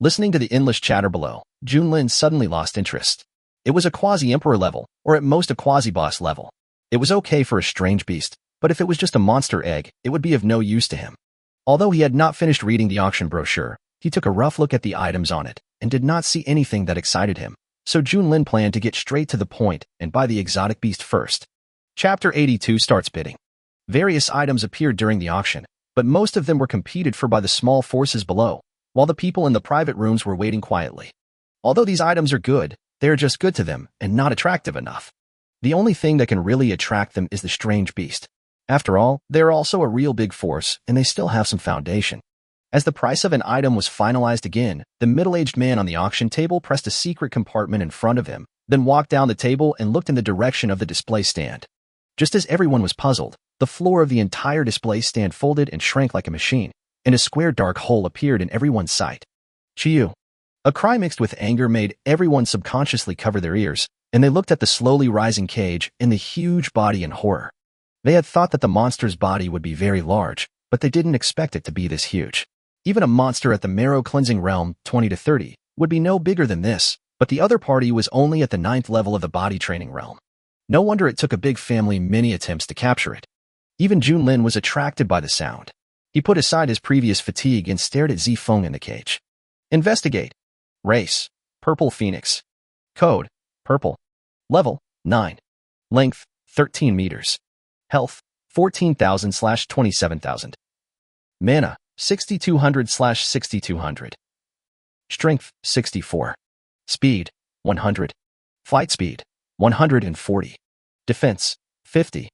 Listening to the endless chatter below, Junlin suddenly lost interest. It was a quasi-emperor level, or at most a quasi-boss level. It was okay for a strange beast, but if it was just a monster egg, it would be of no use to him. Although he had not finished reading the auction brochure, he took a rough look at the items on it, and did not see anything that excited him. So Junlin planned to get straight to the point and buy the exotic beast first. Chapter 82 starts bidding. Various items appeared during the auction, but most of them were competed for by the small forces below, while the people in the private rooms were waiting quietly. Although these items are good, they are just good to them and not attractive enough. The only thing that can really attract them is the strange beast. After all, they are also a real big force, and they still have some foundation. As the price of an item was finalized again, the middle-aged man on the auction table pressed a secret compartment in front of him, then walked down the table and looked in the direction of the display stand. Just as everyone was puzzled, the floor of the entire display stand folded and shrank like a machine, and a square dark hole appeared in everyone's sight. Chiyu. A cry mixed with anger made everyone subconsciously cover their ears, and they looked at the slowly rising cage and the huge body in horror. They had thought that the monster's body would be very large, but they didn't expect it to be this huge. Even a monster at the marrow cleansing realm, 20 to 30, would be no bigger than this, but the other party was only at the 9th level of the body training realm. No wonder it took a big family many attempts to capture it. Even Junlin was attracted by the sound. He put aside his previous fatigue and stared at Zifeng in the cage. Investigate. Race, Purple Phoenix. Code, Purple. Level, 9. Length, 13 meters. Health, 14,000/27,000. Mana, 6,200/6,200. Strength, 64. Speed, 100. Flight speed, 140. Defense, 50.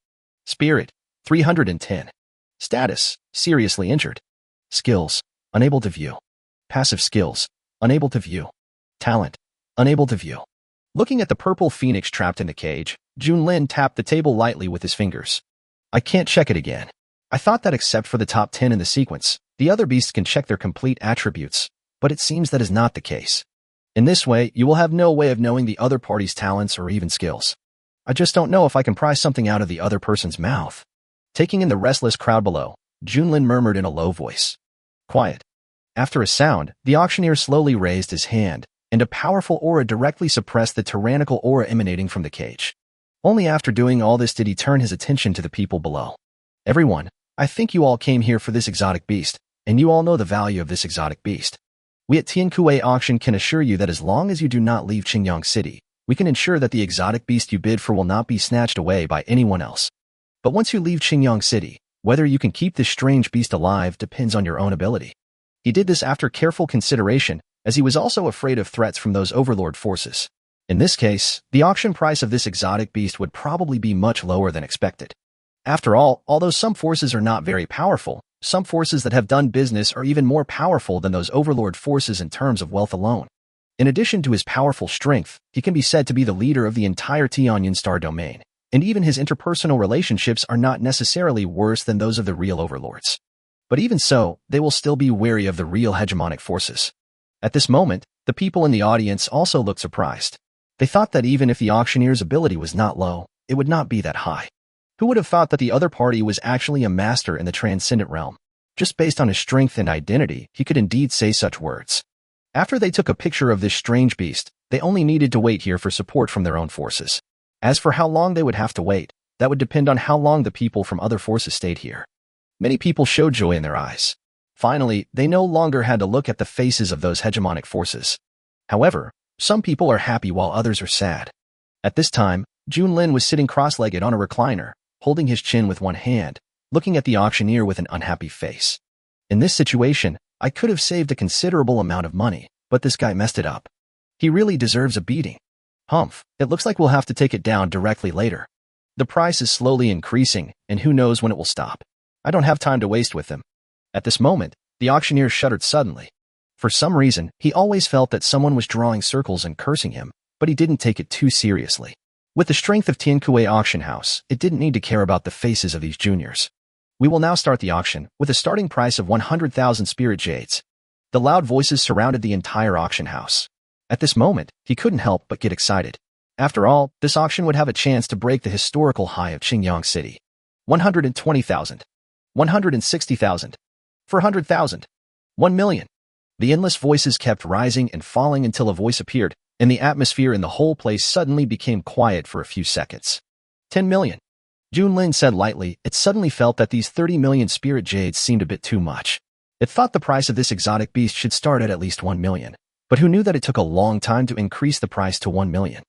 Spirit, 310. Status, seriously injured. Skills, unable to view. Passive skills, unable to view. Talent, unable to view. Looking at the purple phoenix trapped in the cage, Junlin tapped the table lightly with his fingers. I can't check it again. I thought that except for the top 10 in the sequence, the other beasts can check their complete attributes, but it seems that is not the case. In this way, you will have no way of knowing the other party's talents or even skills. I just don't know if I can pry something out of the other person's mouth. Taking in the restless crowd below, Junlin murmured in a low voice. Quiet. After a sound, the auctioneer slowly raised his hand, and a powerful aura directly suppressed the tyrannical aura emanating from the cage. Only after doing all this did he turn his attention to the people below. Everyone, I think you all came here for this exotic beast, and you all know the value of this exotic beast. We at Tiankue Auction can assure you that as long as you do not leave Qingyang City, we can ensure that the exotic beast you bid for will not be snatched away by anyone else. But once you leave Qingyang City, whether you can keep this strange beast alive depends on your own ability. He did this after careful consideration, as he was also afraid of threats from those overlord forces. In this case, the auction price of this exotic beast would probably be much lower than expected. After all, although some forces are not very powerful, some forces that have done business are even more powerful than those overlord forces in terms of wealth alone. In addition to his powerful strength, he can be said to be the leader of the entire Tianyan Star domain, and even his interpersonal relationships are not necessarily worse than those of the real overlords. But even so, they will still be wary of the real hegemonic forces. At this moment, the people in the audience also looked surprised. They thought that even if the auctioneer's ability was not low, it would not be that high. Who would have thought that the other party was actually a master in the transcendent realm? Just based on his strength and identity, he could indeed say such words. After they took a picture of this strange beast, they only needed to wait here for support from their own forces. As for how long they would have to wait, that would depend on how long the people from other forces stayed here. Many people showed joy in their eyes. Finally, they no longer had to look at the faces of those hegemonic forces. However, some people are happy while others are sad. At this time, Junlin was sitting cross-legged on a recliner, holding his chin with one hand, looking at the auctioneer with an unhappy face. In this situation, I could have saved a considerable amount of money, but this guy messed it up. He really deserves a beating. Humph, it looks like we'll have to take it down directly later. The price is slowly increasing, and who knows when it will stop. I don't have time to waste with them. At this moment, the auctioneer shuddered suddenly. For some reason, he always felt that someone was drawing circles and cursing him, but he didn't take it too seriously. With the strength of Tiankue Auction House, it didn't need to care about the faces of these juniors. We will now start the auction, with a starting price of 100,000 spirit jades. The loud voices surrounded the entire auction house. At this moment, he couldn't help but get excited. After all, this auction would have a chance to break the historical high of Qingyang City. 120,000. 160,000. 400,000. 1 million. The endless voices kept rising and falling until a voice appeared, and the atmosphere in the whole place suddenly became quiet for a few seconds. 10 million. Junlin said lightly. It suddenly felt that these 30 million spirit jades seemed a bit too much. It thought the price of this exotic beast should start at least 1 million, but who knew that it took a long time to increase the price to 1 million?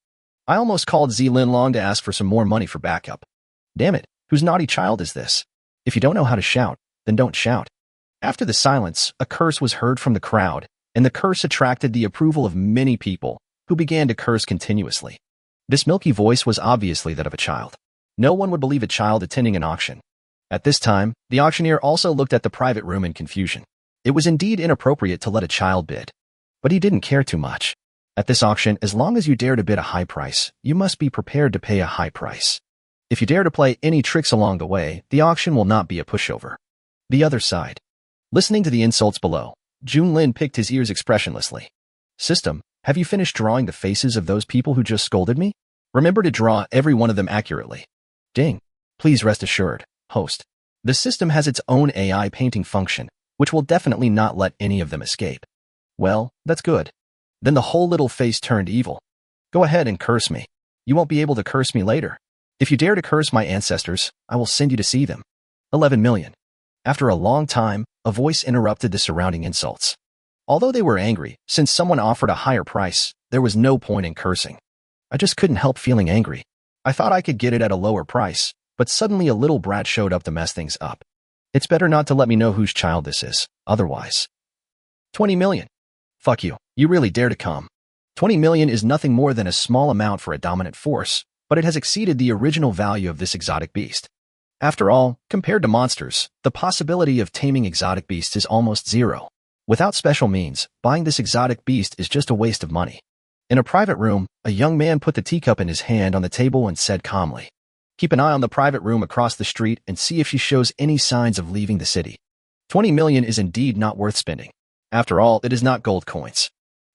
I almost called Zilin Long to ask for some more money for backup. Damn it, whose naughty child is this? If you don't know how to shout, then don't shout. After the silence, a curse was heard from the crowd, and the curse attracted the approval of many people, who began to curse continuously. This milky voice was obviously that of a child. No one would believe a child attending an auction. At this time, the auctioneer also looked at the private room in confusion. It was indeed inappropriate to let a child bid. But he didn't care too much. At this auction, as long as you dare to bid a high price, you must be prepared to pay a high price. If you dare to play any tricks along the way, the auction will not be a pushover. The other side. Listening to the insults below, Junlin picked his ears expressionlessly. System, have you finished drawing the faces of those people who just scolded me? Remember to draw every one of them accurately. Ding. Please rest assured, host. The system has its own AI painting function, which will definitely not let any of them escape. Well, that's good. Then the whole little face turned evil. Go ahead and curse me. You won't be able to curse me later. If you dare to curse my ancestors, I will send you to see them. 11 million. After a long time, a voice interrupted the surrounding insults. Although they were angry, since someone offered a higher price, there was no point in cursing. I just couldn't help feeling angry. I thought I could get it at a lower price, but suddenly a little brat showed up to mess things up. It's better not to let me know whose child this is, otherwise. 20 million. Fuck you, you really dare to come. 20 million is nothing more than a small amount for a dominant force, but it has exceeded the original value of this exotic beast. After all, compared to monsters, the possibility of taming exotic beasts is almost zero. Without special means, buying this exotic beast is just a waste of money. In a private room, a young man put the teacup in his hand on the table and said calmly, "Keep an eye on the private room across the street and see if she shows any signs of leaving the city. 20 million is indeed not worth spending. After all, it is not gold coins.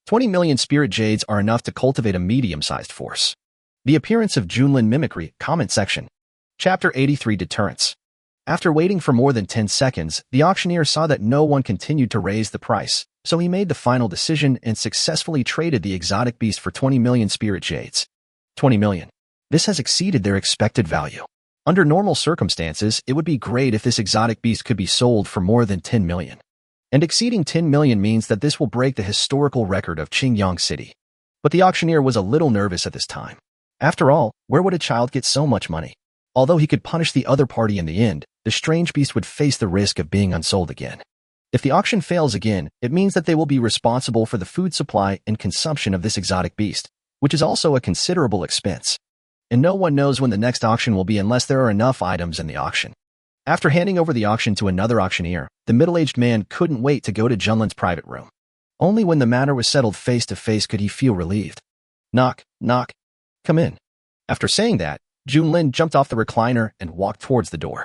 20 million spirit jades are enough to cultivate a medium-sized force." The appearance of Junlin mimicry, comment section. Chapter 83 Deterrence. After waiting for more than 10 seconds, the auctioneer saw that no one continued to raise the price, so he made the final decision and successfully traded the exotic beast for 20 million spirit jades. 20 million. This has exceeded their expected value. Under normal circumstances, it would be great if this exotic beast could be sold for more than 10 million. And exceeding 10 million means that this will break the historical record of Qingyang City. But the auctioneer was a little nervous at this time. After all, where would a child get so much money? Although he could punish the other party in the end, the strange beast would face the risk of being unsold again. If the auction fails again, it means that they will be responsible for the food supply and consumption of this exotic beast, which is also a considerable expense. And no one knows when the next auction will be unless there are enough items in the auction. After handing over the auction to another auctioneer, the middle-aged man couldn't wait to go to Junlin's private room. Only when the matter was settled face to face could he feel relieved. Knock, knock. Come in. After saying that, Junlin jumped off the recliner and walked towards the door.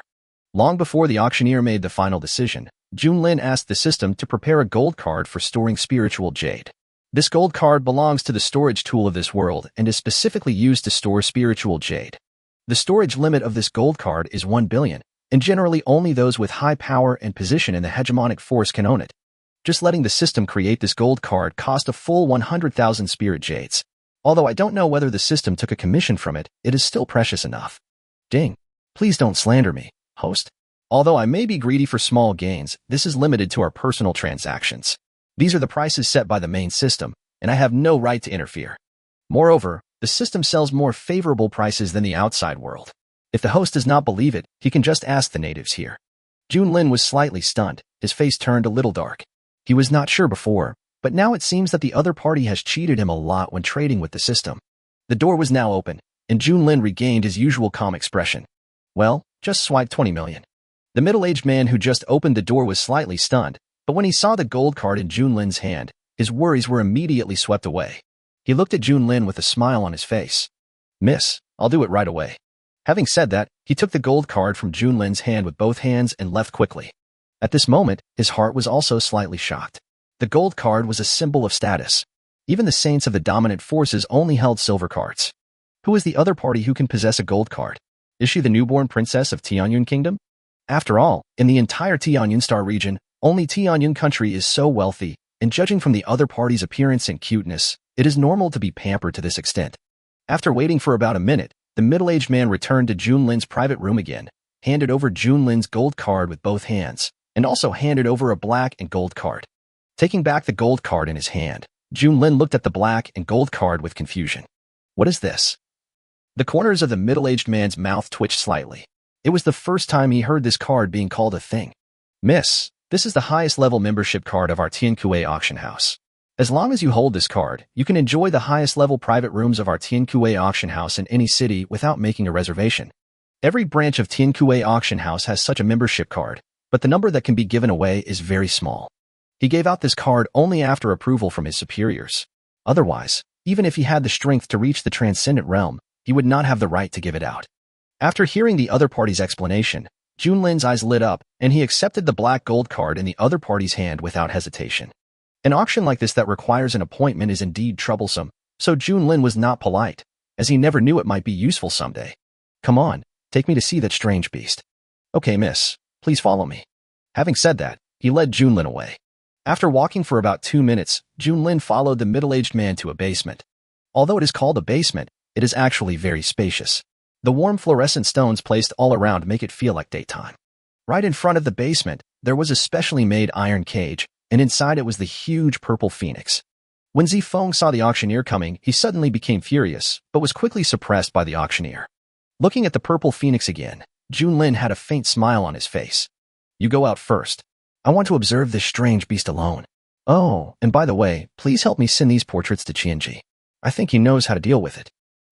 Long before the auctioneer made the final decision, Junlin asked the system to prepare a gold card for storing spiritual jade. This gold card belongs to the storage tool of this world and is specifically used to store spiritual jade. The storage limit of this gold card is 1 billion, and generally only those with high power and position in the hegemonic force can own it. Just letting the system create this gold card cost a full 100,000 spirit jades. Although I don't know whether the system took a commission from it, it is still precious enough. Ding. Please don't slander me, host. Although I may be greedy for small gains, this is limited to our personal transactions. These are the prices set by the main system, and I have no right to interfere. Moreover, the system sells more favorable prices than the outside world. If the host does not believe it, he can just ask the natives here. Junlin was slightly stunned, his face turned a little dark. He was not sure before, but now it seems that the other party has cheated him a lot when trading with the system. The door was now open, and Junlin regained his usual calm expression. Well, just swipe 20 million. The middle-aged man who just opened the door was slightly stunned, but when he saw the gold card in Junlin's hand, his worries were immediately swept away. He looked at Junlin with a smile on his face. Miss, I'll do it right away. Having said that, he took the gold card from Junlin's hand with both hands and left quickly. At this moment, his heart was also slightly shocked. The gold card was a symbol of status. Even the saints of the dominant forces only held silver cards. Who is the other party who can possess a gold card? Is she the newborn princess of Tianyun Kingdom? After all, in the entire Tianyun Star region, only Tianyun country is so wealthy, and judging from the other party's appearance and cuteness, it is normal to be pampered to this extent. After waiting for about a minute, the middle-aged man returned to Junlin's private room again, handed over Junlin's gold card with both hands, and also handed over a black and gold card. Taking back the gold card in his hand, Junlin looked at the black and gold card with confusion. What is this? The corners of the middle-aged man's mouth twitched slightly. It was the first time he heard this card being called a thing. Miss, this is the highest level membership card of our Tiankue auction house. As long as you hold this card, you can enjoy the highest level private rooms of our Tiankue auction house in any city without making a reservation. Every branch of Tiankue auction house has such a membership card, but the number that can be given away is very small. He gave out this card only after approval from his superiors. Otherwise, even if he had the strength to reach the transcendent realm, he would not have the right to give it out. After hearing the other party's explanation, Junlin's eyes lit up, and he accepted the black gold card in the other party's hand without hesitation. An auction like this that requires an appointment is indeed troublesome, so Junlin was not polite, as he never knew it might be useful someday. Come on, take me to see that strange beast. Okay, miss, please follow me. Having said that, he led Junlin away. After walking for about 2 minutes, Junlin followed the middle-aged man to a basement. Although it is called a basement, it is actually very spacious. The warm fluorescent stones placed all around make it feel like daytime. Right in front of the basement, there was a specially made iron cage, and inside it was the huge purple phoenix. When Zifeng saw the auctioneer coming, he suddenly became furious, but was quickly suppressed by the auctioneer. Looking at the purple phoenix again, Junlin had a faint smile on his face. You go out first. I want to observe this strange beast alone. Oh, and by the way, please help me send these portraits to Qianji. I think he knows how to deal with it.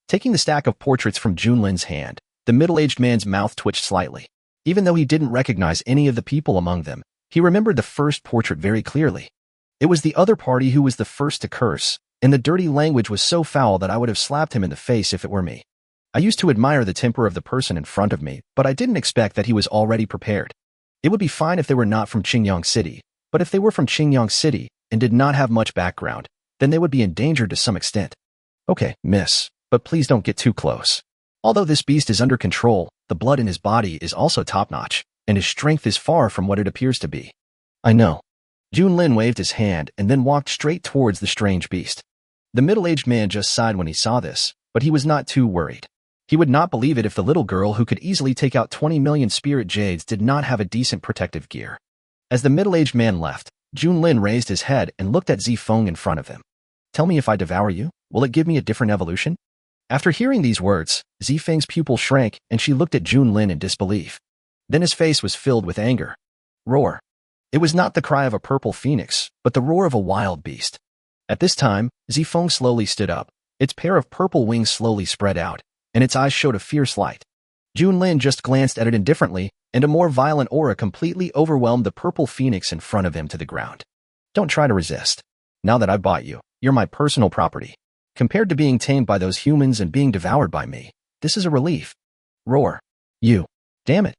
Taking the stack of portraits from Junlin's hand, the middle-aged man's mouth twitched slightly. Even though he didn't recognize any of the people among them, he remembered the first portrait very clearly. It was the other party who was the first to curse, and the dirty language was so foul that I would have slapped him in the face if it were me. I used to admire the temper of the person in front of me, but I didn't expect that he was already prepared. It would be fine if they were not from Qingyang City, but if they were from Qingyang City and did not have much background, then they would be endangered to some extent. Okay, miss, but please don't get too close. Although this beast is under control, the blood in his body is also top-notch. and his strength is far from what it appears to be. I know. Junlin waved his hand and then walked straight towards the strange beast. The middle-aged man just sighed when he saw this, but he was not too worried. He would not believe it if the little girl who could easily take out 20 million spirit jades did not have a decent protective gear. As the middle-aged man left, Junlin raised his head and looked at Zifeng in front of him. Tell me, if I devour you, will it give me a different evolution? After hearing these words, Zifeng's pupil shrank and she looked at Junlin in disbelief. Then his face was filled with anger. Roar. It was not the cry of a purple phoenix, but the roar of a wild beast. At this time, Zifeng slowly stood up. Its pair of purple wings slowly spread out, and its eyes showed a fierce light. Junlin just glanced at it indifferently, and a more violent aura completely overwhelmed the purple phoenix in front of him to the ground. Don't try to resist. Now that I've bought you, you're my personal property. Compared to being tamed by those humans and being devoured by me, this is a relief. Roar. You. Damn it.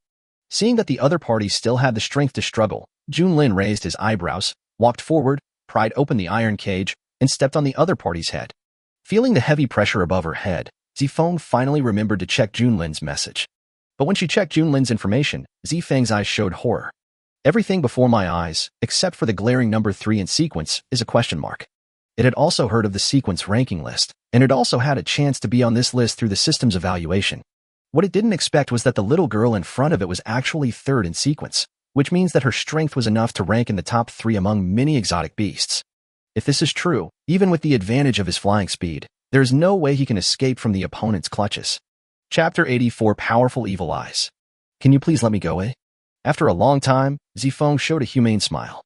Seeing that the other party still had the strength to struggle, Junlin raised his eyebrows, walked forward, pried open the iron cage, and stepped on the other party's head. Feeling the heavy pressure above her head, Zifeng finally remembered to check Junlin's message. But when she checked Junlin's information, Zifeng's eyes showed horror. Everything before my eyes, except for the glaring number 3 in sequence, is a question mark. It had also heard of the sequence ranking list, and it also had a chance to be on this list through the system's evaluation. What it didn't expect was that the little girl in front of it was actually 3rd in sequence, which means that her strength was enough to rank in the top 3 among many exotic beasts. If this is true, even with the advantage of his flying speed, there is no way he can escape from the opponent's clutches. Chapter 84, Powerful Evil Eyes. Can you please let me go, eh? After a long time, Zifeng showed a humane smile.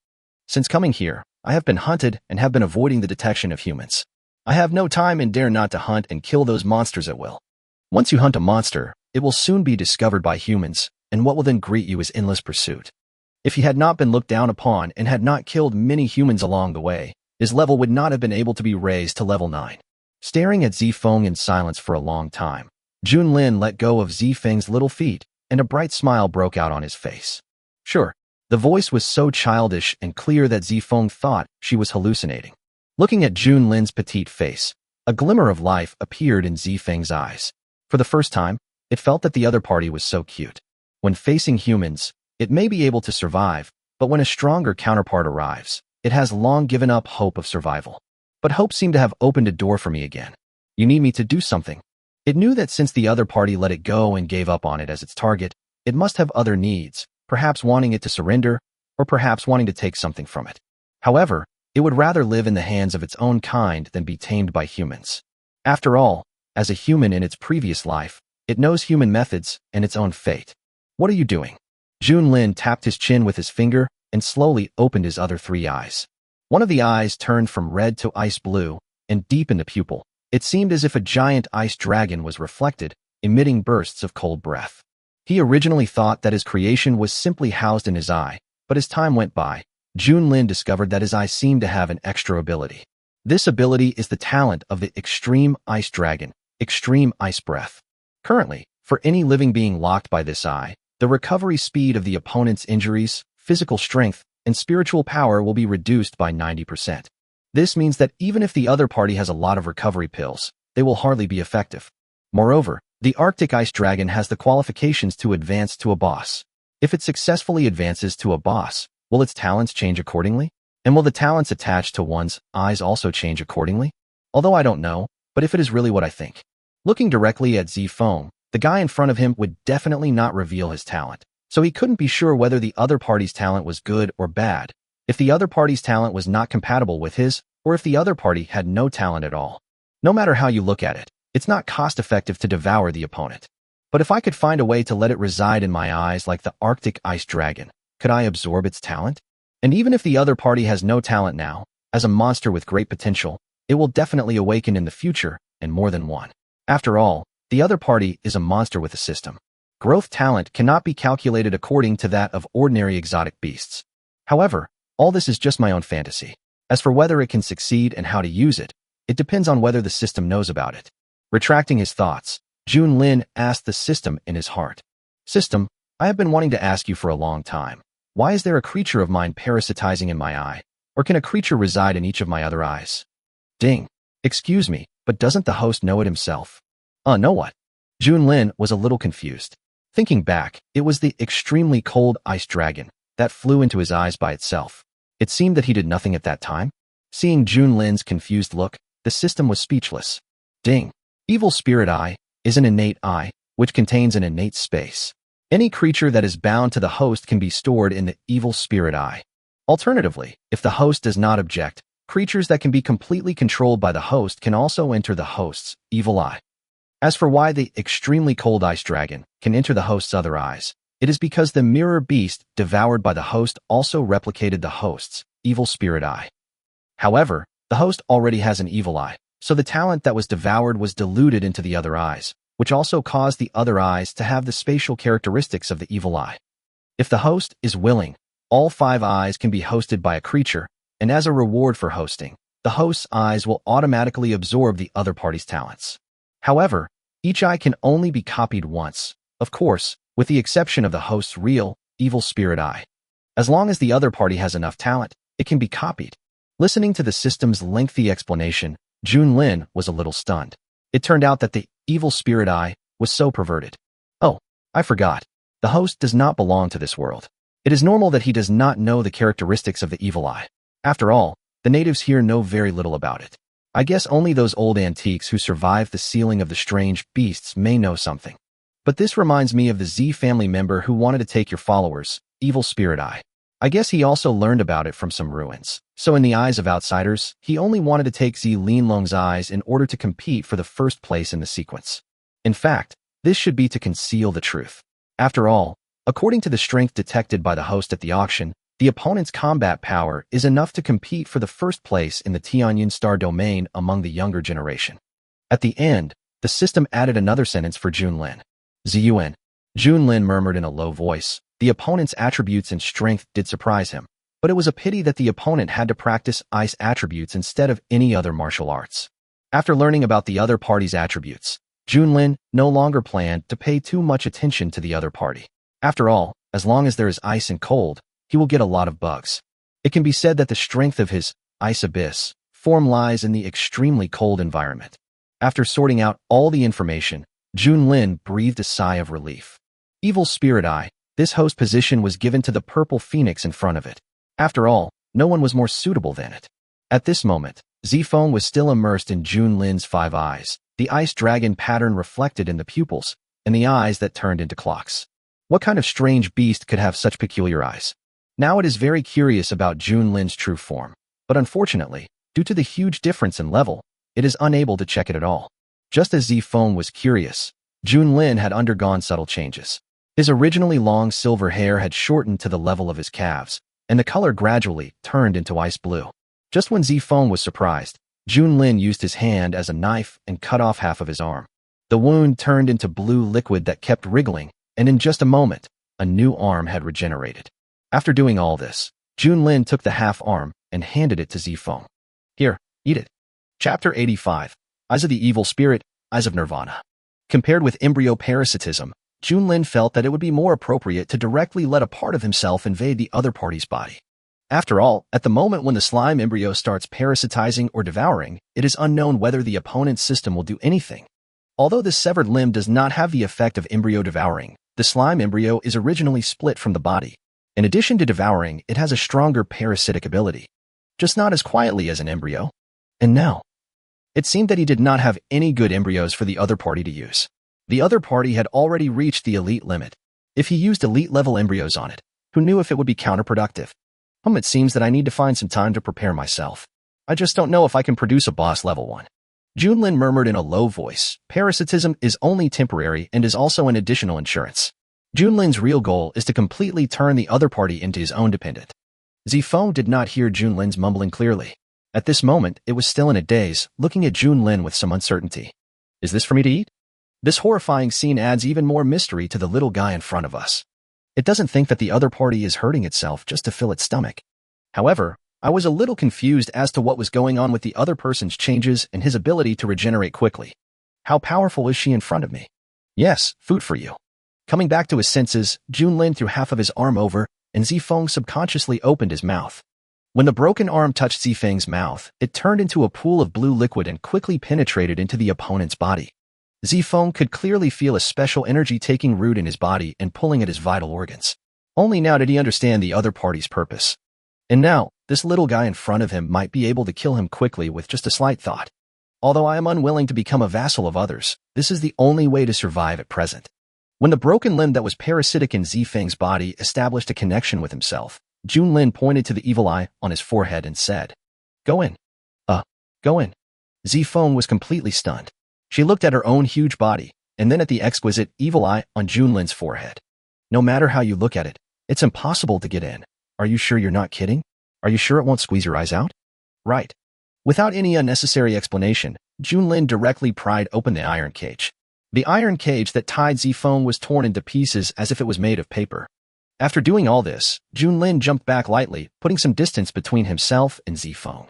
Since coming here, I have been hunted and have been avoiding the detection of humans. I have no time and dare not to hunt and kill those monsters at will. Once you hunt a monster, it will soon be discovered by humans, and what will then greet you is endless pursuit. If he had not been looked down upon and had not killed many humans along the way, his level would not have been able to be raised to level 9. Staring at Zifeng in silence for a long time, Junlin let go of Zifeng's little feet, and a bright smile broke out on his face. Sure, the voice was so childish and clear that Zifeng thought she was hallucinating. Looking at Junlin's petite face, a glimmer of life appeared in Zifeng's eyes. For the first time, it felt that the other party was so cute. When facing humans, it may be able to survive, but when a stronger counterpart arrives, it has long given up hope of survival. But hope seemed to have opened a door for me again. You need me to do something. It knew that since the other party let it go and gave up on it as its target, it must have other needs, perhaps wanting it to surrender, or perhaps wanting to take something from it. However, it would rather live in the hands of its own kind than be tamed by humans. After all, as a human in its previous life, it knows human methods and its own fate. What are you doing? Junlin tapped his chin with his finger and slowly opened his other 3 eyes. One of the eyes turned from red to ice blue and deep in the pupil. It seemed as if a giant ice dragon was reflected, emitting bursts of cold breath. He originally thought that his creation was simply housed in his eye, but as time went by, Junlin discovered that his eye seemed to have an extra ability. This ability is the talent of the Extreme Ice Dragon, Extreme Ice Breath. Currently, for any living being locked by this eye, the recovery speed of the opponent's injuries, physical strength, and spiritual power will be reduced by 90%. This means that even if the other party has a lot of recovery pills, they will hardly be effective. Moreover, the Arctic Ice Dragon has the qualifications to advance to a boss. If it successfully advances to a boss, will its talents change accordingly? And will the talents attached to one's eyes also change accordingly? Although I don't know, but if it is really what I think. Looking directly at Zifeng, the guy in front of him would definitely not reveal his talent, so he couldn't be sure whether the other party's talent was good or bad, if the other party's talent was not compatible with his, or if the other party had no talent at all. No matter how you look at it, it's not cost-effective to devour the opponent. But if I could find a way to let it reside in my eyes like the Arctic Ice Dragon, could I absorb its talent? And even if the other party has no talent now, as a monster with great potential, it will definitely awaken in the future, and more than one. After all, the other party is a monster with a system. Growth talent cannot be calculated according to that of ordinary exotic beasts. However, all this is just my own fantasy. As for whether it can succeed and how to use it, it depends on whether the system knows about it. Retracting his thoughts, Junlin asked the system in his heart. System, I have been wanting to ask you for a long time. Why is there a creature of mine parasitizing in my eye? Or can a creature reside in each of my other eyes? Ding. Excuse me, but doesn't the host know it himself? Know what? Junlin was a little confused. Thinking back, it was the extremely cold ice dragon that flew into his eyes by itself. It seemed that he did nothing at that time. Seeing Junlin's confused look, the system was speechless. Ding. Evil Spirit Eye is an innate eye, which contains an innate space. Any creature that is bound to the host can be stored in the Evil Spirit Eye. Alternatively, if the host does not object, creatures that can be completely controlled by the host can also enter the host's Evil Eye. As for why the extremely cold ice dragon can enter the host's other eyes, it is because the mirror beast devoured by the host also replicated the host's Evil Spirit Eye. However, the host already has an evil eye, so the talent that was devoured was diluted into the other eyes, which also caused the other eyes to have the spatial characteristics of the evil eye. If the host is willing, all 5 eyes can be hosted by a creature, and as a reward for hosting, the host's eyes will automatically absorb the other party's talents. However, each eye can only be copied once, of course, with the exception of the host's real, Evil Spirit Eye. As long as the other party has enough talent, it can be copied. Listening to the system's lengthy explanation, Junlin was a little stunned. It turned out that the Evil Spirit Eye was so perverted. Oh, I forgot. The host does not belong to this world. It is normal that he does not know the characteristics of the evil eye. After all, the natives here know very little about it. I guess only those old antiques who survived the sealing of the strange beasts may know something. But this reminds me of the Z family member who wanted to take your followers, Evil Spirit Eye. I guess he also learned about it from some ruins. So in the eyes of outsiders, he only wanted to take Zi Linlong's eyes in order to compete for the first place in the sequence. In fact, this should be to conceal the truth. After all, according to the strength detected by the host at the auction, the opponent's combat power is enough to compete for the first place in the Tianyin Star domain among the younger generation. At the end, the system added another sentence for Junlin. Ziyuan. Junlin murmured in a low voice. The opponent's attributes and strength did surprise him, but it was a pity that the opponent had to practice ice attributes instead of any other martial arts. After learning about the other party's attributes, Junlin no longer planned to pay too much attention to the other party. After all, as long as there is ice and cold, he will get a lot of bugs. It can be said that the strength of his ice abyss form lies in the extremely cold environment. After sorting out all the information, Junlin breathed a sigh of relief. Evil Spirit Eye. This host position was given to the purple phoenix in front of it. After all, no one was more suitable than it. At this moment, Zifeng was still immersed in Junlin's 5 eyes, the ice dragon pattern reflected in the pupils, and the eyes that turned into clocks. What kind of strange beast could have such peculiar eyes? Now it is very curious about Junlin's true form, but unfortunately, due to the huge difference in level, it is unable to check it at all. Just as Zifeng was curious, Junlin had undergone subtle changes. His originally long silver hair had shortened to the level of his calves, and the color gradually turned into ice blue. Just when Zifeng was surprised, Junlin used his hand as a knife and cut off half of his arm. The wound turned into blue liquid that kept wriggling, and in just a moment, a new arm had regenerated. After doing all this, Junlin took the half arm and handed it to Zifeng. Here, eat it. Chapter 85. Eyes of the Evil Spirit, Eyes of Nirvana. Compared with embryo parasitism, Junlin felt that it would be more appropriate to directly let a part of himself invade the other party's body. After all, at the moment when the slime embryo starts parasitizing or devouring, it is unknown whether the opponent's system will do anything. Although this severed limb does not have the effect of embryo devouring, the slime embryo is originally split from the body. In addition to devouring, it has a stronger parasitic ability, just not as quietly as an embryo. And now, it seemed that he did not have any good embryos for the other party to use. The other party had already reached the elite limit. If he used elite-level embryos on it, who knew if it would be counterproductive? It seems that I need to find some time to prepare myself. I just don't know if I can produce a boss-level one. Junlin murmured in a low voice. Parasitism is only temporary and is also an additional insurance. Junlin's real goal is to completely turn the other party into his own dependent. Zifeng did not hear Junlin's mumbling clearly. At this moment, it was still in a daze, looking at Junlin with some uncertainty. Is this for me to eat? This horrifying scene adds even more mystery to the little guy in front of us. It doesn't think that the other party is hurting itself just to fill its stomach. However, I was a little confused as to what was going on with the other person's changes and his ability to regenerate quickly. How powerful is she in front of me? Yes, food for you. Coming back to his senses, Junlin threw half of his arm over, and Zifeng subconsciously opened his mouth. When the broken arm touched Zifeng's mouth, it turned into a pool of blue liquid and quickly penetrated into the opponent's body. Zifeng could clearly feel a special energy taking root in his body and pulling at his vital organs. Only now did he understand the other party's purpose. And now, this little guy in front of him might be able to kill him quickly with just a slight thought. Although I am unwilling to become a vassal of others, this is the only way to survive at present. When the broken limb that was parasitic in Zifeng's body established a connection with himself, Junlin pointed to the evil eye on his forehead and said, "Go in." Go in. Zifeng was completely stunned. She looked at her own huge body, and then at the exquisite evil eye on Junlin's forehead. No matter how you look at it, it's impossible to get in. Are you sure you're not kidding? Are you sure it won't squeeze your eyes out? Right. Without any unnecessary explanation, Junlin directly pried open the iron cage. The iron cage that tied Zifeng was torn into pieces as if it was made of paper. After doing all this, Junlin jumped back lightly, putting some distance between himself and Zifeng.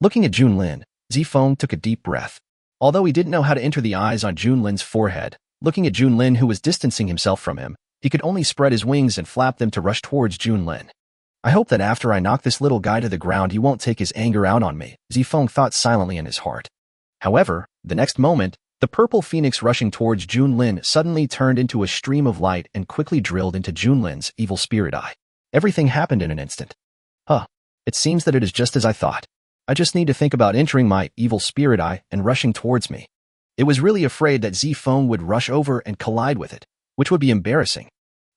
Looking at Junlin, Zifeng took a deep breath. Although he didn't know how to enter the eyes on Junlin's forehead, looking at Junlin who was distancing himself from him, he could only spread his wings and flap them to rush towards Junlin. I hope that after I knock this little guy to the ground he won't take his anger out on me, Zifeng thought silently in his heart. However, the next moment, the purple phoenix rushing towards Junlin suddenly turned into a stream of light and quickly drilled into Junlin's evil spirit eye. Everything happened in an instant. It seems that it is just as I thought. I just need to think about entering my evil spirit eye and rushing towards me. It was really afraid that Zifeng would rush over and collide with it, which would be embarrassing.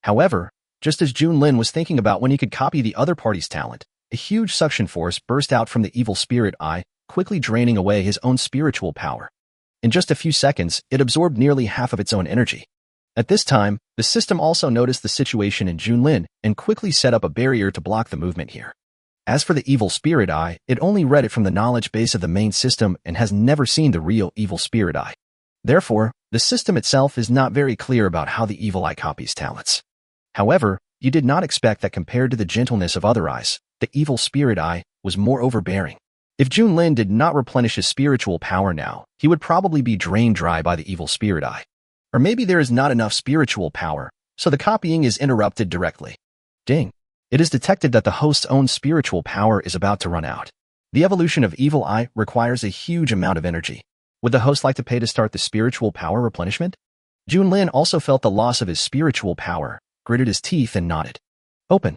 However, just as Junlin was thinking about when he could copy the other party's talent, a huge suction force burst out from the evil spirit eye, quickly draining away his own spiritual power. In just a few seconds, it absorbed nearly half of its own energy. At this time, the system also noticed the situation in Junlin and quickly set up a barrier to block the movement here. As for the evil spirit eye, it only read it from the knowledge base of the main system and has never seen the real evil spirit eye. Therefore, the system itself is not very clear about how the evil eye copies talents. However, you did not expect that compared to the gentleness of other eyes, the evil spirit eye was more overbearing. If Junlin did not replenish his spiritual power now, he would probably be drained dry by the evil spirit eye. Or maybe there is not enough spiritual power, so the copying is interrupted directly. Ding. It is detected that the host's own spiritual power is about to run out. The evolution of evil eye requires a huge amount of energy. Would the host like to pay to start the spiritual power replenishment? Junlin also felt the loss of his spiritual power, gritted his teeth and nodded. Open.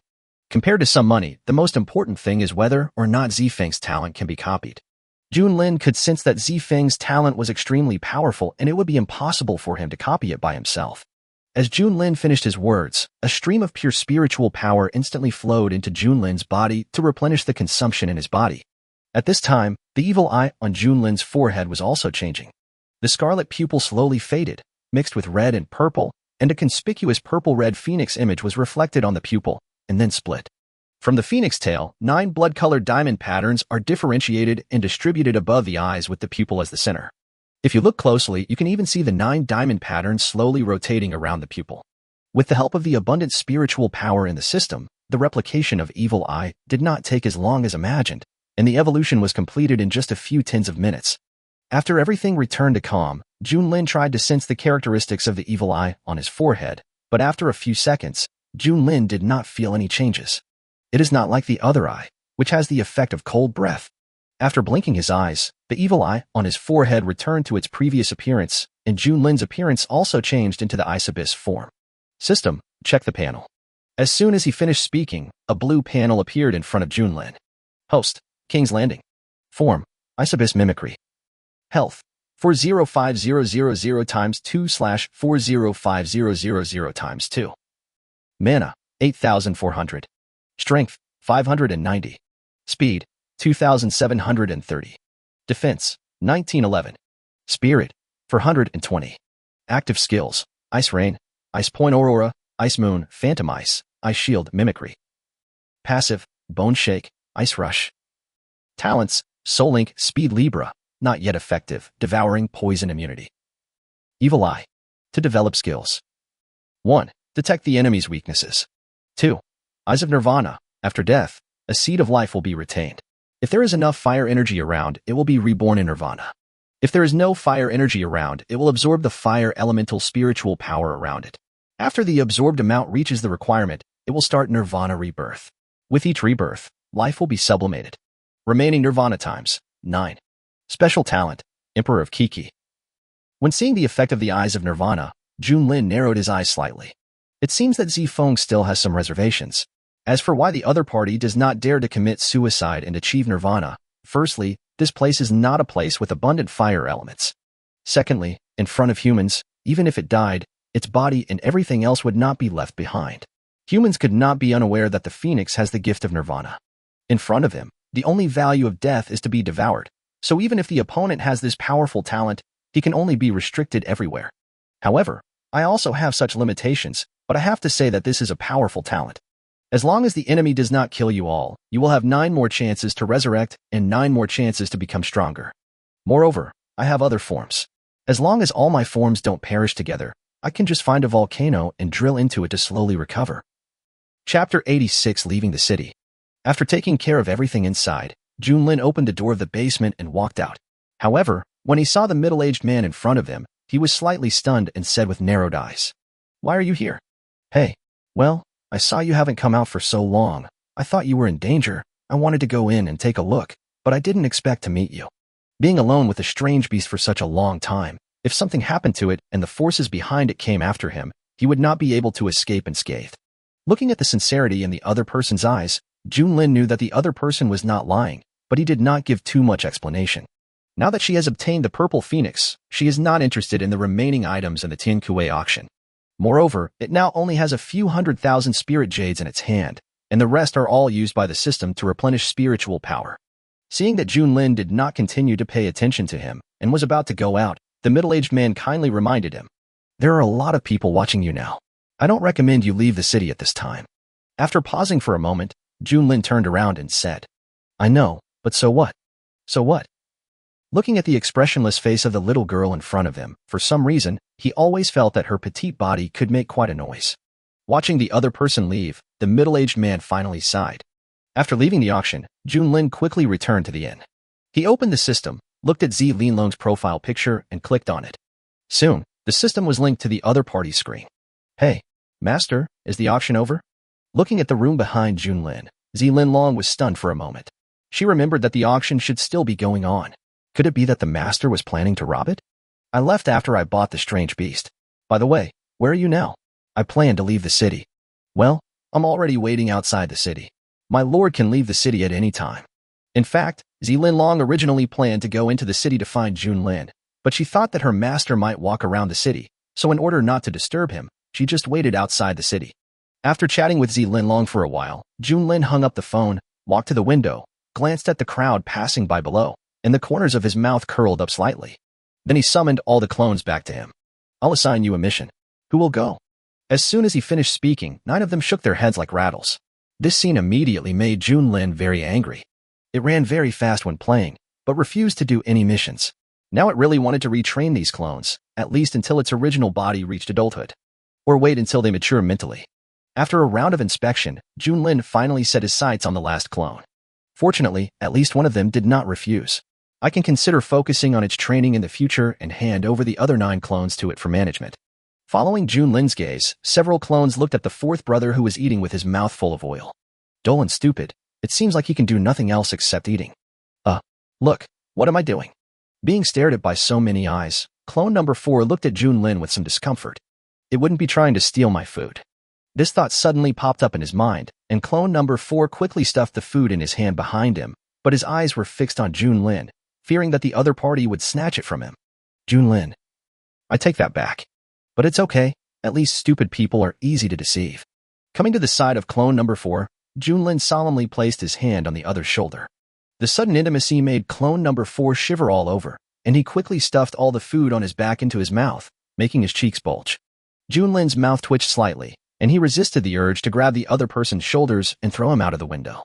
Compared to some money, the most important thing is whether or not Zifeng's talent can be copied. Junlin could sense that Zifeng's talent was extremely powerful and it would be impossible for him to copy it by himself. As Junlin finished his words, a stream of pure spiritual power instantly flowed into Junlin's body to replenish the consumption in his body. At this time, the evil eye on Junlin's forehead was also changing. The scarlet pupil slowly faded, mixed with red and purple, and a conspicuous purple-red phoenix image was reflected on the pupil, and then split. From the phoenix tail, 9 blood-colored diamond patterns are differentiated and distributed above the eyes with the pupil as the center. If you look closely, you can even see the 9 diamond patterns slowly rotating around the pupil. With the help of the abundant spiritual power in the system, the replication of evil eye did not take as long as imagined, and the evolution was completed in just a few tens of minutes. After everything returned to calm, Junlin tried to sense the characteristics of the evil eye on his forehead, but after a few seconds, Junlin did not feel any changes. It is not like the other eye, which has the effect of cold breath. After blinking his eyes, the evil eye on his forehead returned to its previous appearance, and Junlin's appearance also changed into the ice abyss form. System, check the panel. As soon as he finished speaking, a blue panel appeared in front of Junlin. Host, King's Landing. Form, ice abyss mimicry. Health, 405,000 times 2/405,000 times 2. Mana, 8,400. Strength, 590. Speed, 2,730. Defense, 1911. Spirit, 420. Active skills, Ice Rain, Ice Point Aurora, Ice Moon, Phantom Ice, Ice Shield, Mimicry. Passive, Bone Shake, Ice Rush. Talents, Soul Link, Speed Libra, not yet effective, Devouring, Poison Immunity. Evil Eye, to develop skills. 1. Detect the enemy's weaknesses. 2. Eyes of Nirvana, after death, a seed of life will be retained. If there is enough fire energy around, it will be reborn in Nirvana. If there is no fire energy around, it will absorb the fire elemental spiritual power around it. After the absorbed amount reaches the requirement, it will start Nirvana rebirth. With each rebirth, life will be sublimated. Remaining Nirvana times, 9. Special talent, Emperor of Kiki. When seeing the effect of the eyes of Nirvana, Junlin narrowed his eyes slightly. It seems that Zifeng still has some reservations. As for why the other party does not dare to commit suicide and achieve Nirvana, firstly, this place is not a place with abundant fire elements. Secondly, in front of humans, even if it died, its body and everything else would not be left behind. Humans could not be unaware that the Phoenix has the gift of Nirvana. In front of him, the only value of death is to be devoured, so even if the opponent has this powerful talent, he can only be restricted everywhere. However, I also have such limitations, but I have to say that this is a powerful talent. As long as the enemy does not kill you all, you will have 9 more chances to resurrect and 9 more chances to become stronger. Moreover, I have other forms. As long as all my forms don't perish together, I can just find a volcano and drill into it to slowly recover. Chapter 86, Leaving the City. After taking care of everything inside, Junlin opened the door of the basement and walked out. However, when he saw the middle-aged man in front of him, he was slightly stunned and said with narrowed eyes, "Why are you here?" "Hey, well, I saw you haven't come out for so long. I thought you were in danger. I wanted to go in and take a look, but I didn't expect to meet you. Being alone with a strange beast for such a long time, if something happened to it and the forces behind it came after him, he would not be able to escape unscathed." Looking at the sincerity in the other person's eyes, Junlin knew that the other person was not lying, but he did not give too much explanation. Now that she has obtained the purple phoenix, she is not interested in the remaining items in the Tiankue auction. Moreover, it now only has a few 100,000 spirit jades in its hand, and the rest are all used by the system to replenish spiritual power. Seeing that Junlin did not continue to pay attention to him and was about to go out, the middle-aged man kindly reminded him, "There are a lot of people watching you now. I don't recommend you leave the city at this time." After pausing for a moment, Junlin turned around and said, "I know, but so what? So what?" Looking at the expressionless face of the little girl in front of him, for some reason, he always felt that her petite body could make quite a noise. Watching the other person leave, the middle-aged man finally sighed. After leaving the auction, Junlin quickly returned to the inn. He opened the system, looked at Zi Linlong's profile picture, and clicked on it. Soon, the system was linked to the other party's screen. "Hey, master, is the auction over?" Looking at the room behind Junlin, Zi Linlong was stunned for a moment. She remembered that the auction should still be going on. Could it be that the master was planning to rob it? "I left after I bought the strange beast. By the way, where are you now?" "I plan to leave the city." "Well, I'm already waiting outside the city. My lord can leave the city at any time." In fact, Zi Linlong originally planned to go into the city to find Junlin, but she thought that her master might walk around the city, so in order not to disturb him, she just waited outside the city. After chatting with Zi Linlong for a while, Junlin hung up the phone, walked to the window, glanced at the crowd passing by below, and the corners of his mouth curled up slightly. Then he summoned all the clones back to him. "I'll assign you a mission. Who will go?" As soon as he finished speaking, 9 of them shook their heads like rattles. This scene immediately made Junlin very angry. It ran very fast when playing, but refused to do any missions. Now it really wanted to retrain these clones, at least until its original body reached adulthood. Or wait until they mature mentally. After a round of inspection, Junlin finally set his sights on the last clone. Fortunately, at least one of them did not refuse. I can consider focusing on its training in the future and hand over the other 9 clones to it for management. Following Junlin's gaze, several clones looked at the 4th brother who was eating with his mouth full of oil. Dull and stupid, it seems like he can do nothing else except eating. Look, what am I doing?" Being stared at by so many eyes, clone number 4 looked at Junlin with some discomfort. It wouldn't be trying to steal my food. This thought suddenly popped up in his mind, and clone number 4 quickly stuffed the food in his hand behind him, but his eyes were fixed on Junlin, fearing that the other party would snatch it from him. "Junlin, I take that back. But it's okay, at least stupid people are easy to deceive." Coming to the side of clone number 4, Junlin solemnly placed his hand on the other's shoulder. The sudden intimacy made clone number 4 shiver all over, and he quickly stuffed all the food on his back into his mouth, making his cheeks bulge. Junlin's mouth twitched slightly, and he resisted the urge to grab the other person's shoulders and throw him out of the window.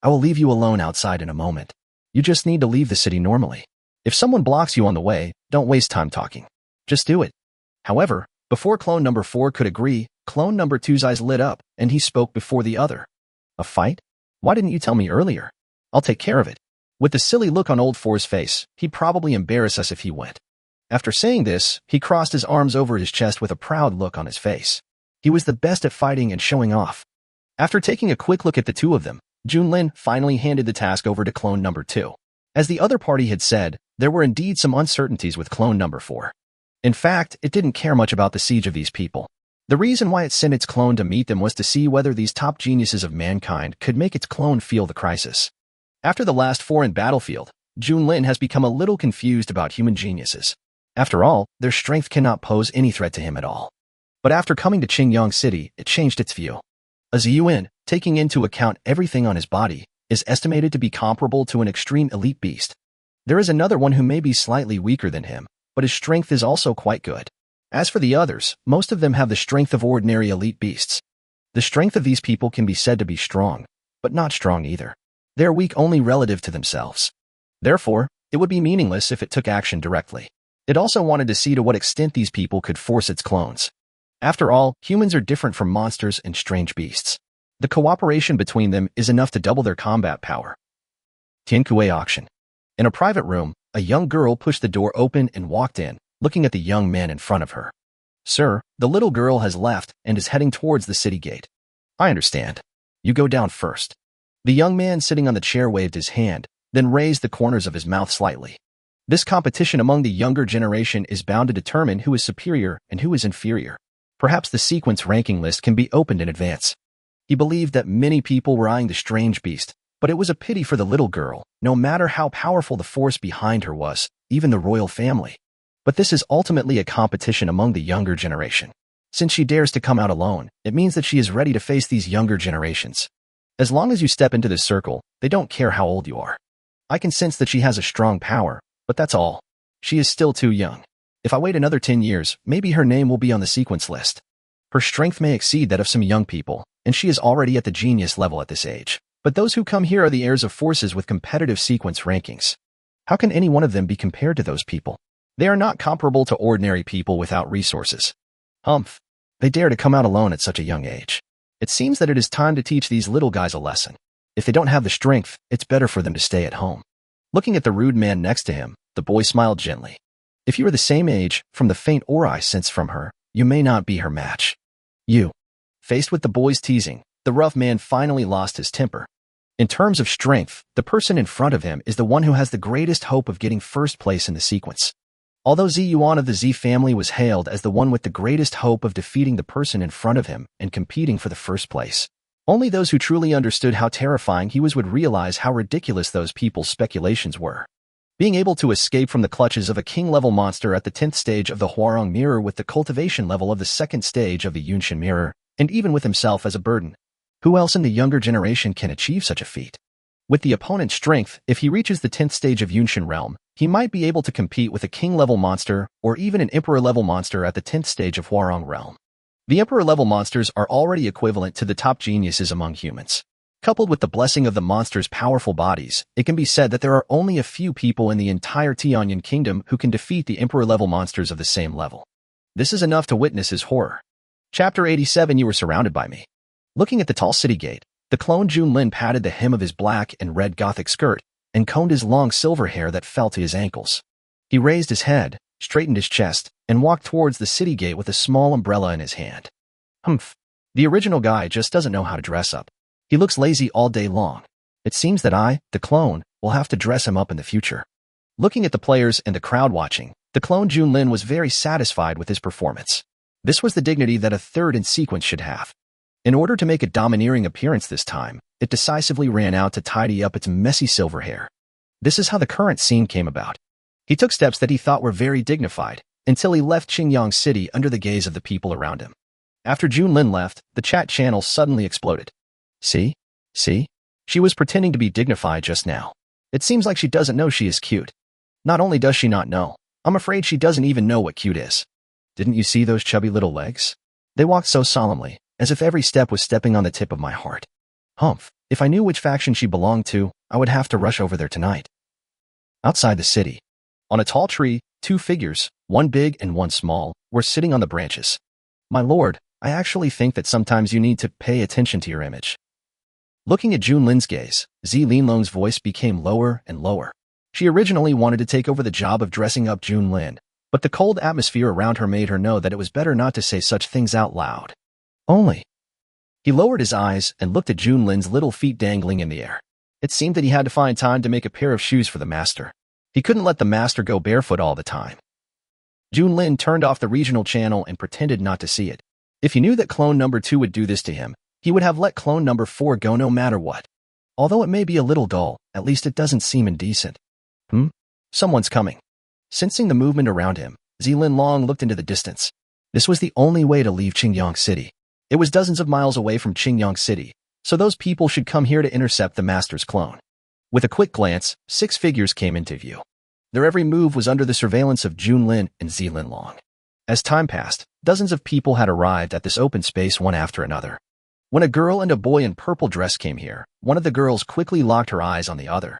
"I will leave you alone outside in a moment. You just need to leave the city normally. If someone blocks you on the way, don't waste time talking. Just do it." However, before clone number 4 could agree, clone number 2's eyes lit up, and he spoke before the other. "A fight? Why didn't you tell me earlier? I'll take care of it." With the silly look on old 4's face, he'd probably embarrass us if he went. After saying this, he crossed his arms over his chest with a proud look on his face. He was the best at fighting and showing off. After taking a quick look at the 2 of them, Junlin finally handed the task over to clone number 2. As the other party had said, there were indeed some uncertainties with clone number 4. In fact, it didn't care much about the siege of these people. The reason why it sent its clone to meet them was to see whether these top geniuses of mankind could make its clone feel the crisis. After the last foreign battlefield, Junlin has become a little confused about human geniuses. After all, their strength cannot pose any threat to him at all. But after coming to Qingyang City, it changed its view. A Ziyuan, taking into account everything on his body, is estimated to be comparable to an extreme elite beast. There is another one who may be slightly weaker than him, but his strength is also quite good. As for the others, most of them have the strength of ordinary elite beasts. The strength of these people can be said to be strong, but not strong either. They are weak only relative to themselves. Therefore, it would be meaningless if it took action directly. It also wanted to see to what extent these people could force its clones. After all, humans are different from monsters and strange beasts. The cooperation between them is enough to double their combat power. Tiankue auction. In a private room, a young girl pushed the door open and walked in, looking at the young man in front of her. Sir, the little girl has left and is heading towards the city gate. I understand. You go down first. The young man sitting on the chair waved his hand, then raised the corners of his mouth slightly. This competition among the younger generation is bound to determine who is superior and who is inferior. Perhaps the sequence ranking list can be opened in advance. He believed that many people were eyeing the strange beast, but it was a pity for the little girl, no matter how powerful the force behind her was, even the royal family. But this is ultimately a competition among the younger generation. Since she dares to come out alone, it means that she is ready to face these younger generations. As long as you step into this circle, they don't care how old you are. I can sense that she has a strong power, but that's all. She is still too young. If I wait another 10 years, maybe her name will be on the sequence list. Her strength may exceed that of some young people, and she is already at the genius level at this age. But those who come here are the heirs of forces with competitive sequence rankings. How can any one of them be compared to those people? They are not comparable to ordinary people without resources. Humph. They dare to come out alone at such a young age. It seems that it is time to teach these little guys a lesson. If they don't have the strength, it's better for them to stay at home. Looking at the rude man next to him, the boy smiled gently. If you are the same age, from the faint aura I sense from her, you may not be her match. You. Faced with the boy's teasing, the rough man finally lost his temper. In terms of strength, the person in front of him is the one who has the greatest hope of getting first place in the sequence. Although Zi Yuan of the Zi family was hailed as the one with the greatest hope of defeating the person in front of him and competing for the first place, only those who truly understood how terrifying he was would realize how ridiculous those people's speculations were. Being able to escape from the clutches of a king-level monster at the 10th stage of the Huarong mirror with the cultivation level of the 2nd stage of the Yunshin mirror, and even with himself as a burden. Who else in the younger generation can achieve such a feat? With the opponent's strength, if he reaches the 10th stage of Yunshin realm, he might be able to compete with a king-level monster or even an emperor-level monster at the 10th stage of Huarong realm. The emperor-level monsters are already equivalent to the top geniuses among humans. Coupled with the blessing of the monsters' powerful bodies, it can be said that there are only a few people in the entire Tianyan kingdom who can defeat the emperor-level monsters of the same level. This is enough to witness his horror. Chapter 87. You were surrounded by me. Looking at the tall city gate, the clone Junlin patted the hem of his black and red gothic skirt and combed his long silver hair that fell to his ankles. He raised his head, straightened his chest, and walked towards the city gate with a small umbrella in his hand. Humph. The original guy just doesn't know how to dress up. He looks lazy all day long. It seems that I, the clone, will have to dress him up in the future. Looking at the players and the crowd watching, the clone Junlin was very satisfied with his performance. This was the dignity that a third in sequence should have. In order to make a domineering appearance this time, it decisively ran out to tidy up its messy silver hair. This is how the current scene came about. He took steps that he thought were very dignified, until he left Qingyang City under the gaze of the people around him. After Junlin left, the chat channel suddenly exploded. See? She was pretending to be dignified just now. It seems like she doesn't know she is cute. Not only does she not know, I'm afraid she doesn't even know what cute is. Didn't you see those chubby little legs? They walked so solemnly, as if every step was stepping on the tip of my heart. Humph, if I knew which faction she belonged to, I would have to rush over there tonight. Outside the city, on a tall tree, two figures, one big and one small, were sitting on the branches. My lord, I actually think that sometimes you need to pay attention to your image. Looking at Junlin's gaze, Zi Linlong's voice became lower and lower. She originally wanted to take over the job of dressing up Junlin, but the cold atmosphere around her made her know that it was better not to say such things out loud. Only. He lowered his eyes and looked at Junlin's little feet dangling in the air. It seemed that he had to find time to make a pair of shoes for the master. He couldn't let the master go barefoot all the time. Junlin turned off the regional channel and pretended not to see it. If he knew that clone number 2 would do this to him, he would have let clone number 4 go no matter what. Although it may be a little dull, at least it doesn't seem indecent. Someone's coming. Sensing the movement around him, Zilin Long looked into the distance. This was the only way to leave Qingyang City. It was dozens of miles away from Qingyang City, so those people should come here to intercept the master's clone. With a quick glance, 6 figures came into view. Their every move was under the surveillance of Junlin and Zilin Long. As time passed, dozens of people had arrived at this open space one after another. When a girl and a boy in purple dress came here, one of the girls quickly locked her eyes on the other.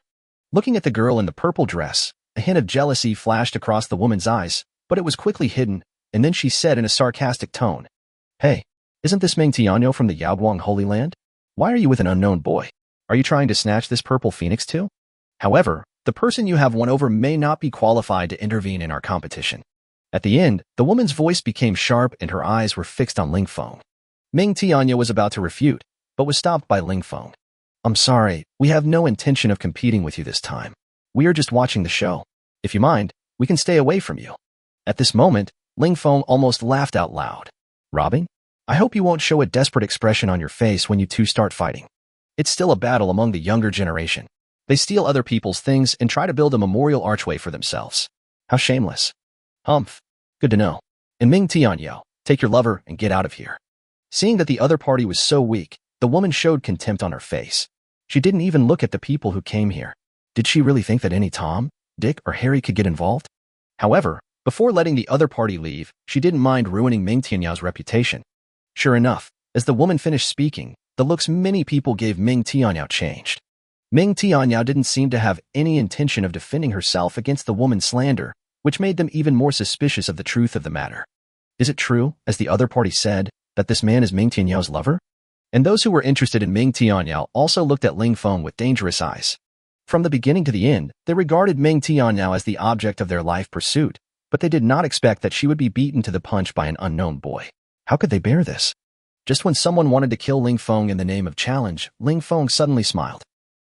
Looking at the girl in the purple dress, a hint of jealousy flashed across the woman's eyes, but it was quickly hidden, and then she said in a sarcastic tone, "Hey, isn't this Ming Tianyo from the Yaoguang Holy Land? Why are you with an unknown boy? Are you trying to snatch this purple phoenix too? However, the person you have won over may not be qualified to intervene in our competition." At the end, the woman's voice became sharp and her eyes were fixed on Ling Feng. Ming Tianyo was about to refute, but was stopped by Ling Feng. "I'm sorry, we have no intention of competing with you this time. We are just watching the show. If you mind, we can stay away from you." At this moment, Ling Feng almost laughed out loud. "Robbing? I hope you won't show a desperate expression on your face when you two start fighting. It's still a battle among the younger generation. They steal other people's things and try to build a memorial archway for themselves. How shameless." "Humph. Good to know. And Ming Tianyo, take your lover and get out of here." Seeing that the other party was so weak, the woman showed contempt on her face. She didn't even look at the people who came here. Did she really think that any Tom, Dick, or Harry could get involved? However, before letting the other party leave, she didn't mind ruining Ming Tianyao's reputation. Sure enough, as the woman finished speaking, the looks many people gave Ming Tianyao changed. Ming Tianyao didn't seem to have any intention of defending herself against the woman's slander, which made them even more suspicious of the truth of the matter. Is it true, as the other party said, that this man is Ming Tianyao's lover? And those who were interested in Ming Tianyao also looked at Ling Feng with dangerous eyes. From the beginning to the end, they regarded Ming Tianyao as the object of their life pursuit, but they did not expect that she would be beaten to the punch by an unknown boy. How could they bear this? Just when someone wanted to kill Ling Feng in the name of challenge, Ling Feng suddenly smiled.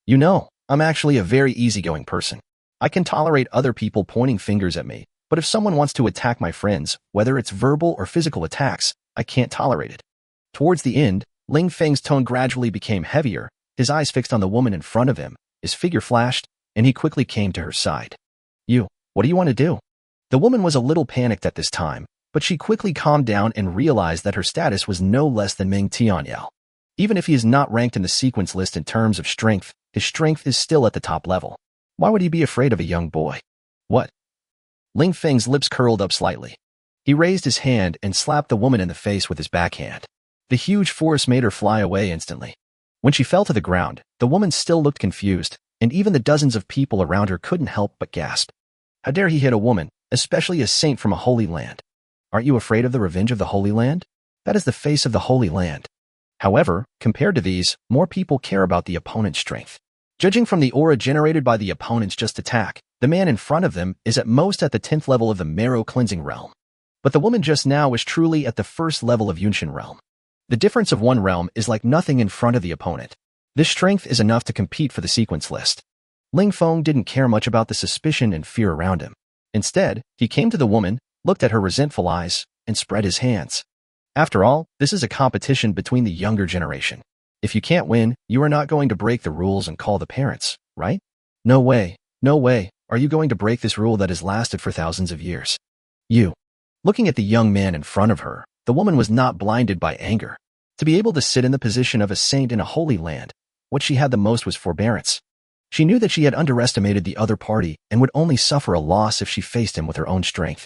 "You know, I'm actually a very easygoing person. I can tolerate other people pointing fingers at me, but if someone wants to attack my friends, whether it's verbal or physical attacks, I can't tolerate it." Towards the end, Ling Feng's tone gradually became heavier, his eyes fixed on the woman in front of him, his figure flashed, and he quickly came to her side. What do you want to do?" The woman was a little panicked at this time, but she quickly calmed down and realized that her status was no less than Ming Tianyao. Even if he is not ranked in the sequence list in terms of strength, his strength is still at the top level. Why would he be afraid of a young boy? What? Ling Feng's lips curled up slightly. He raised his hand and slapped the woman in the face with his backhand. The huge force made her fly away instantly. When she fell to the ground, the woman still looked confused, and even the dozens of people around her couldn't help but gasp. How dare he hit a woman, especially a saint from a holy land? Aren't you afraid of the revenge of the Holy Land? That is the face of the Holy Land. However, compared to these, more people care about the opponent's strength. Judging from the aura generated by the opponent's just attack, the man in front of them is at most at the 10th level of the marrow cleansing realm. But the woman just now is truly at the first level of Yunshin realm. The difference of one realm is like nothing in front of the opponent. This strength is enough to compete for the sequence list. Ling Feng didn't care much about the suspicion and fear around him. Instead, he came to the woman, looked at her resentful eyes, and spread his hands. After all, this is a competition between the younger generation. If you can't win, you are not going to break the rules and call the parents, right? No way, no way, are you going to break this rule that has lasted for thousands of years? You. Looking at the young man in front of her, the woman was not blinded by anger. To be able to sit in the position of a saint in a holy land, what she had the most was forbearance. She knew that she had underestimated the other party and would only suffer a loss if she faced him with her own strength.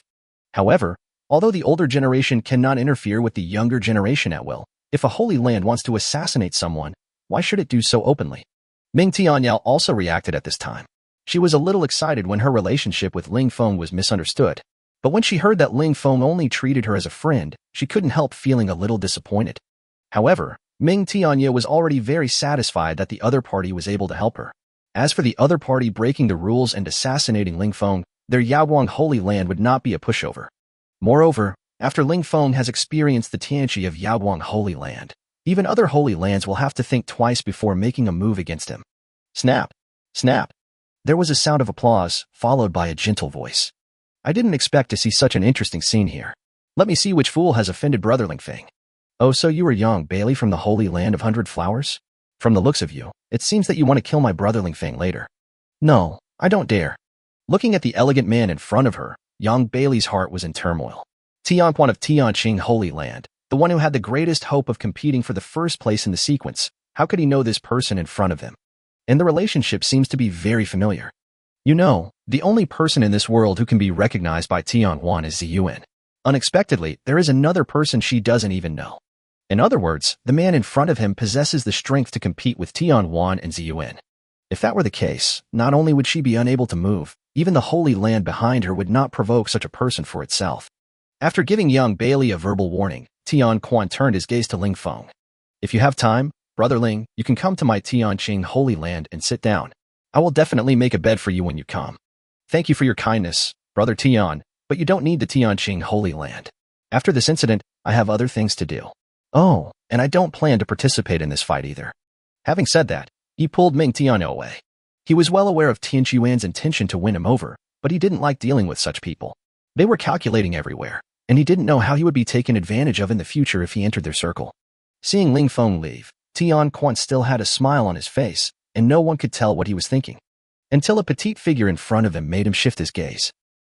However, although the older generation cannot interfere with the younger generation at will, if a holy land wants to assassinate someone, why should it do so openly? Ming Tianyao also reacted at this time. She was a little excited when her relationship with Ling Feng was misunderstood. But when she heard that Ling Feng only treated her as a friend, she couldn't help feeling a little disappointed. However, Ming Tianyao was already very satisfied that the other party was able to help her. As for the other party breaking the rules and assassinating Ling Feng, their Yaoguang Holy Land would not be a pushover. Moreover, after Ling Feng has experienced the Tianqi of Yaoguang Holy Land, even other holy lands will have to think twice before making a move against him. Snap! Snap! There was a sound of applause, followed by a gentle voice. I didn't expect to see such an interesting scene here. Let me see which fool has offended Brother Lingfeng. Oh, so you are young Bailey from the Holy Land of 100 Flowers? From the looks of you, it seems that you want to kill my brother Lingfeng later. No, I don't dare. Looking at the elegant man in front of her, young Bailey's heart was in turmoil. Tianquan of Tianqing Holy Land, the one who had the greatest hope of competing for the first place in the sequence, how could he know this person in front of him? And the relationship seems to be very familiar. You know, the only person in this world who can be recognized by Tianquan is Ziyuan. Unexpectedly, there is another person she doesn't even know. In other words, the man in front of him possesses the strength to compete with Tianquan and Ziyuan. If that were the case, not only would she be unable to move, even the Holy Land behind her would not provoke such a person for itself. After giving young Bailey a verbal warning, Tianquan turned his gaze to Ling Feng. If you have time, Brother Ling, you can come to my Tianqing Holy Land and sit down. I will definitely make a bed for you when you come. Thank you for your kindness, Brother Tian, but you don't need the Tianqing Holy Land. After this incident, I have other things to do. Oh, and I don't plan to participate in this fight either. Having said that, he pulled Ming Tian away. He was well aware of Tian Xuan's intention to win him over, but he didn't like dealing with such people. They were calculating everywhere, and he didn't know how he would be taken advantage of in the future if he entered their circle. Seeing Ling Feng leave, Tianquan still had a smile on his face, and no one could tell what he was thinking. Until a petite figure in front of him made him shift his gaze.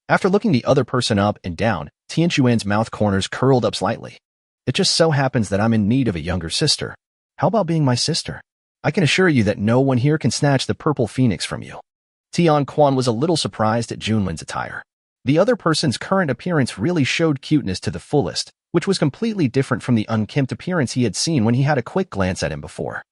After looking the other person up and down, Tian Xuan's mouth corners curled up slightly. It just so happens that I'm in need of a younger sister. How about being my sister? I can assure you that no one here can snatch the purple phoenix from you. Tianquan was a little surprised at Junlin's attire. The other person's current appearance really showed cuteness to the fullest, which was completely different from the unkempt appearance he had seen when he had a quick glance at him before.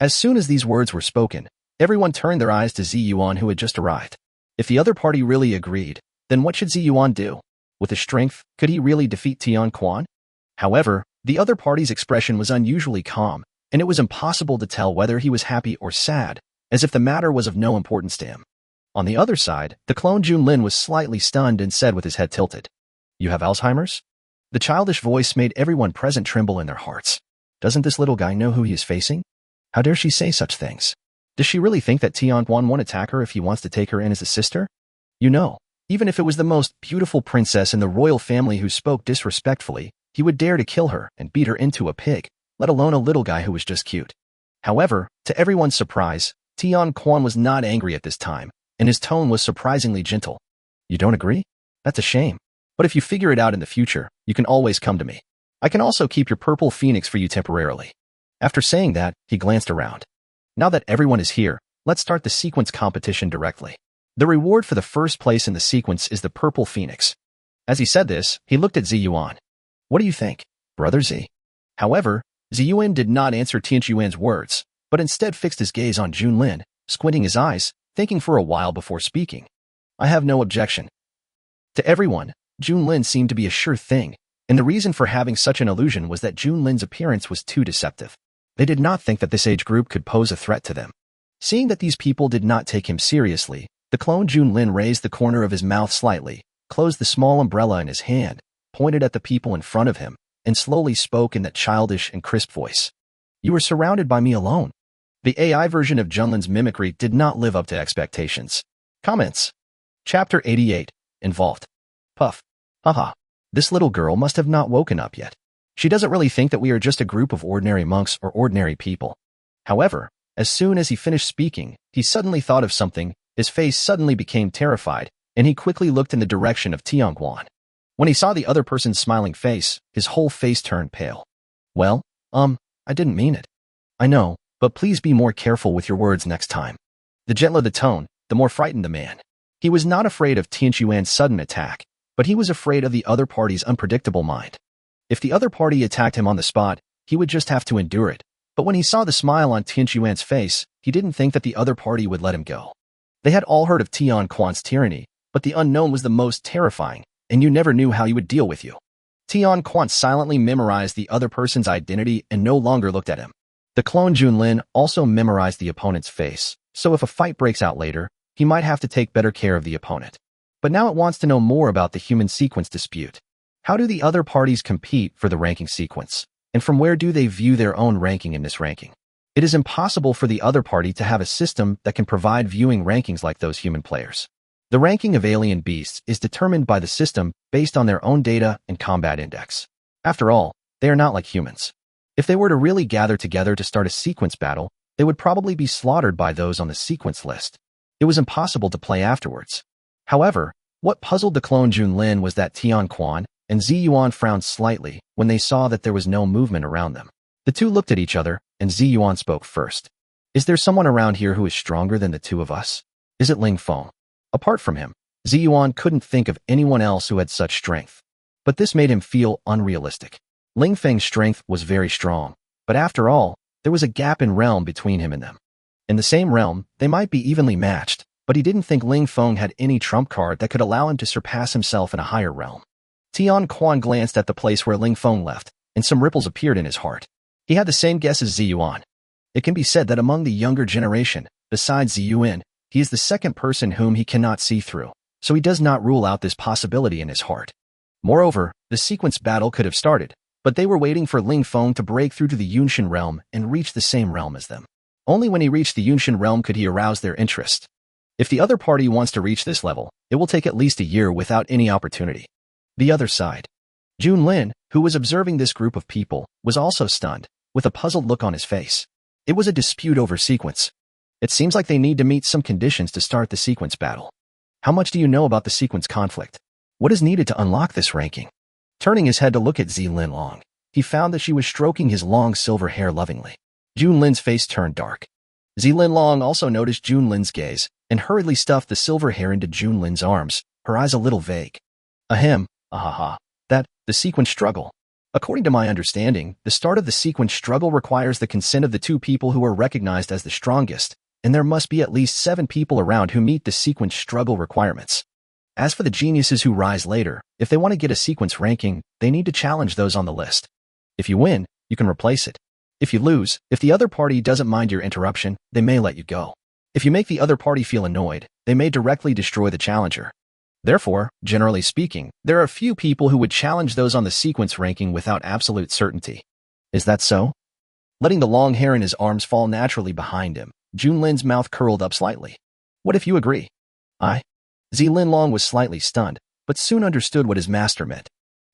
As soon as these words were spoken, everyone turned their eyes to Ziyuan who had just arrived. If the other party really agreed, then what should Ziyuan do? With his strength, could he really defeat Tianquan? However, the other party's expression was unusually calm, and it was impossible to tell whether he was happy or sad, as if the matter was of no importance to him. On the other side, the clone Junlin was slightly stunned and said with his head tilted, "You have Alzheimer's?" The childish voice made everyone present tremble in their hearts. Doesn't this little guy know who he is facing? How dare she say such things? Does she really think that Tianquan won't attack her if he wants to take her in as a sister? You know, even if it was the most beautiful princess in the royal family who spoke disrespectfully, he would dare to kill her and beat her into a pig, let alone a little guy who was just cute. However, to everyone's surprise, Tianquan was not angry at this time, and his tone was surprisingly gentle. You don't agree? That's a shame. But if you figure it out in the future, you can always come to me. I can also keep your purple phoenix for you temporarily. After saying that, he glanced around. Now that everyone is here, let's start the sequence competition directly. The reward for the first place in the sequence is the purple phoenix. As he said this, he looked at Ziyuan. What do you think, Brother Z? However, Ziyuan did not answer Tian Xuan's words, but instead fixed his gaze on Junlin, squinting his eyes, thinking for a while before speaking. I have no objection. To everyone, Junlin seemed to be a sure thing, and the reason for having such an illusion was that Junlin's appearance was too deceptive. They did not think that this age group could pose a threat to them. Seeing that these people did not take him seriously, the clone Junlin raised the corner of his mouth slightly, closed the small umbrella in his hand, pointed at the people in front of him, and slowly spoke in that childish and crisp voice. You are surrounded by me alone. The AI version of Junlin's mimicry did not live up to expectations. Comments. Chapter 88. Involved. Puff. Haha. This little girl must have not woken up yet. She doesn't really think that we are just a group of ordinary monks or ordinary people. However, as soon as he finished speaking, he suddenly thought of something, his face suddenly became terrified, and he quickly looked in the direction of Tianquan. When he saw the other person's smiling face, his whole face turned pale. Well, I didn't mean it. I know, but please be more careful with your words next time. The gentler the tone, the more frightened the man. He was not afraid of Tian Xuan's sudden attack, but he was afraid of the other party's unpredictable mind. If the other party attacked him on the spot, he would just have to endure it. But when he saw the smile on Tian Xuan's face, he didn't think that the other party would let him go. They had all heard of Tianquan's tyranny, but the unknown was the most terrifying, and you never knew how he would deal with you. Tianquan silently memorized the other person's identity and no longer looked at him. The clone Junlin also memorized the opponent's face, so if a fight breaks out later, he might have to take better care of the opponent. But now it wants to know more about the human sequence dispute. How do the other parties compete for the ranking sequence? And from where do they view their own ranking in this ranking? It is impossible for the other party to have a system that can provide viewing rankings like those human players. The ranking of alien beasts is determined by the system based on their own data and combat index. After all, they are not like humans. If they were to really gather together to start a sequence battle, they would probably be slaughtered by those on the sequence list. It was impossible to play afterwards. However, what puzzled the clone Junlin was that Tian Quan and Zi Yuan frowned slightly when they saw that there was no movement around them. The two looked at each other, and Zi Yuan spoke first. Is there someone around here who is stronger than the two of us? Is it Ling Feng? Apart from him, Zi Yuan couldn't think of anyone else who had such strength. But this made him feel unrealistic. Ling Feng's strength was very strong, but after all, there was a gap in realm between him and them. In the same realm, they might be evenly matched, but he didn't think Ling Feng had any trump card that could allow him to surpass himself in a higher realm. Tian Quan glanced at the place where Ling Feng left, and some ripples appeared in his heart. He had the same guess as Zi Yuan. It can be said that among the younger generation, besides Zi Yuan, he is the second person whom he cannot see through, so he does not rule out this possibility in his heart. Moreover, the sequence battle could have started, but they were waiting for Ling Feng to break through to the Yunshan realm and reach the same realm as them. Only when he reached the Yunshan realm could he arouse their interest. If the other party wants to reach this level, it will take at least a year without any opportunity. The other side. Junlin, who was observing this group of people, was also stunned, with a puzzled look on his face. It was a dispute over sequence. It seems like they need to meet some conditions to start the sequence battle. How much do you know about the sequence conflict? What is needed to unlock this ranking? Turning his head to look at Zilin Long, he found that she was stroking his long silver hair lovingly. Junlin's face turned dark. Zilin Long also noticed Junlin's gaze and hurriedly stuffed the silver hair into Junlin's arms, her eyes a little vague. Ahem, ahaha, the sequence struggle. According to my understanding, the start of the sequence struggle requires the consent of the two people who are recognized as the strongest, and there must be at least 7 people around who meet the sequence struggle requirements. As for the geniuses who rise later, if they want to get a sequence ranking, they need to challenge those on the list. If you win, you can replace it. If you lose, if the other party doesn't mind your interruption, they may let you go. If you make the other party feel annoyed, they may directly destroy the challenger. Therefore, generally speaking, there are few people who would challenge those on the sequence ranking without absolute certainty. Is that so? Letting the long hair in his arms fall naturally behind him, Junlin's mouth curled up slightly. What if you agree? Zilin Long was slightly stunned, but soon understood what his master meant.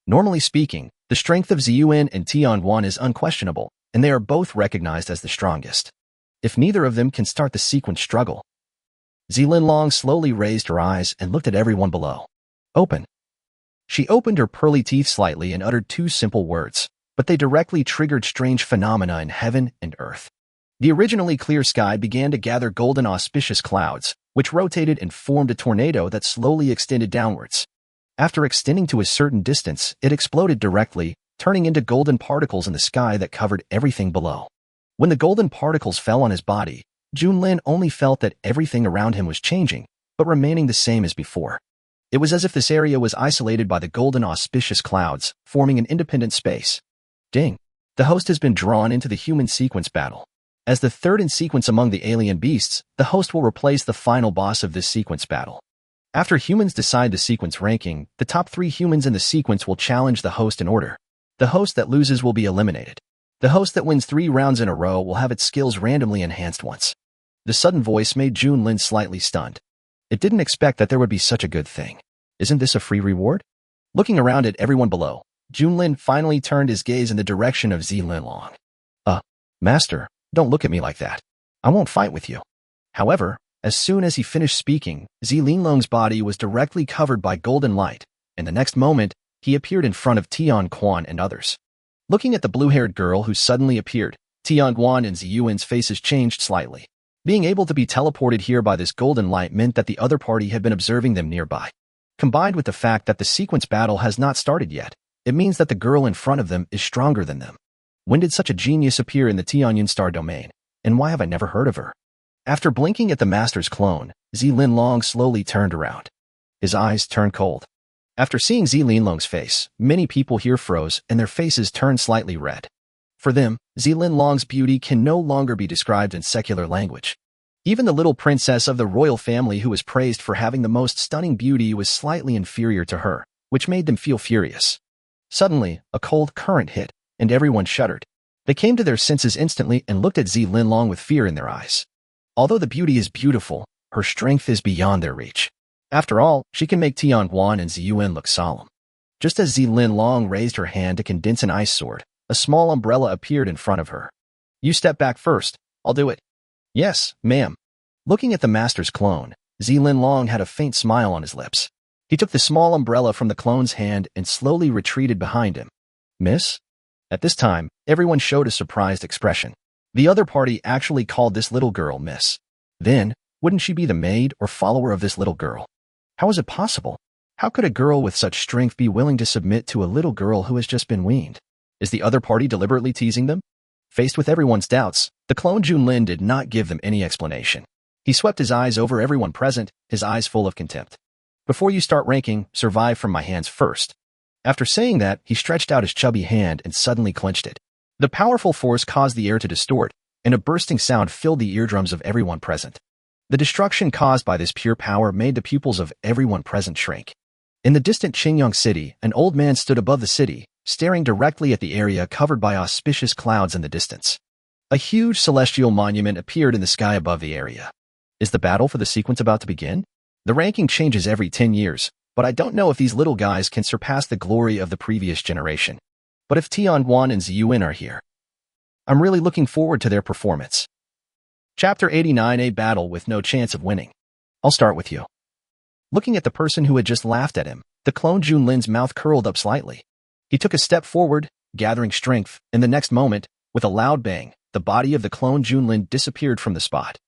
Normally speaking, the strength of Ziyuan and Tianguan is unquestionable, and they are both recognized as the strongest. If neither of them can start the sequence struggle. Zilin Long slowly raised her eyes and looked at everyone below. Open. She opened her pearly teeth slightly and uttered 2 simple words, but they directly triggered strange phenomena in heaven and earth. The originally clear sky began to gather golden auspicious clouds, which rotated and formed a tornado that slowly extended downwards. After extending to a certain distance, it exploded directly, turning into golden particles in the sky that covered everything below. When the golden particles fell on his body, Junlin only felt that everything around him was changing, but remaining the same as before. It was as if this area was isolated by the golden auspicious clouds, forming an independent space. Ding! The host has been drawn into the human sequence battle. As the third in sequence among the alien beasts, the host will replace the final boss of this sequence battle. After humans decide the sequence ranking, the top 3 humans in the sequence will challenge the host in order. The host that loses will be eliminated. The host that wins 3 rounds in a row will have its skills randomly enhanced once. The sudden voice made Junlin slightly stunned. It didn't expect that there would be such a good thing. Isn't this a free reward? Looking around at everyone below, Junlin finally turned his gaze in the direction of Zilin Long. Master, don't look at me like that. I won't fight with you. However, as soon as he finished speaking, Zilin Long's body was directly covered by golden light, and the next moment, he appeared in front of Tian Quan and others. Looking at the blue-haired girl who suddenly appeared, Tian Quan and Ziyuan's faces changed slightly. Being able to be teleported here by this golden light meant that the other party had been observing them nearby. Combined with the fact that the sequence battle has not started yet, it means that the girl in front of them is stronger than them. When did such a genius appear in the Tianyun star domain, and why have I never heard of her? After blinking at the master's clone, Zilin Long slowly turned around. His eyes turned cold. After seeing Zilin Long's face, many people here froze and their faces turned slightly red. For them, Zilin Long's beauty can no longer be described in secular language. Even the little princess of the royal family who was praised for having the most stunning beauty was slightly inferior to her, which made them feel furious. Suddenly, a cold current hit, and everyone shuddered. They came to their senses instantly and looked at Zilin Long with fear in their eyes. Although the beauty is beautiful, her strength is beyond their reach. After all, she can make Tianquan and Ziyuan look solemn. Just as Zilin Long raised her hand to condense an ice sword, a small umbrella appeared in front of her. You step back first. I'll do it. Yes, ma'am. Looking at the master's clone, Zilin Long had a faint smile on his lips. He took the small umbrella from the clone's hand and slowly retreated behind him. Miss? At this time, everyone showed a surprised expression. The other party actually called this little girl Miss. Then, wouldn't she be the maid or follower of this little girl? How is it possible? How could a girl with such strength be willing to submit to a little girl who has just been weaned? Is the other party deliberately teasing them? Faced with everyone's doubts, the clone Junlin did not give them any explanation. He swept his eyes over everyone present, his eyes full of contempt. Before you start ranking, survive from my hands first. After saying that, he stretched out his chubby hand and suddenly clenched it. The powerful force caused the air to distort, and a bursting sound filled the eardrums of everyone present. The destruction caused by this pure power made the pupils of everyone present shrink. In the distant Qingyang city, an old man stood above the city, staring directly at the area covered by auspicious clouds in the distance. A huge celestial monument appeared in the sky above the area. Is the battle for the sequence about to begin? The ranking changes every 10 years, but I don't know if these little guys can surpass the glory of the previous generation. But if Tianquan and Ziyuan are here, I'm really looking forward to their performance. Chapter 89, a battle with no chance of winning. I'll start with you. Looking at the person who had just laughed at him, the clone Junlin's mouth curled up slightly. He took a step forward, gathering strength, and the next moment, with a loud bang, the body of the clone Junlin disappeared from the spot.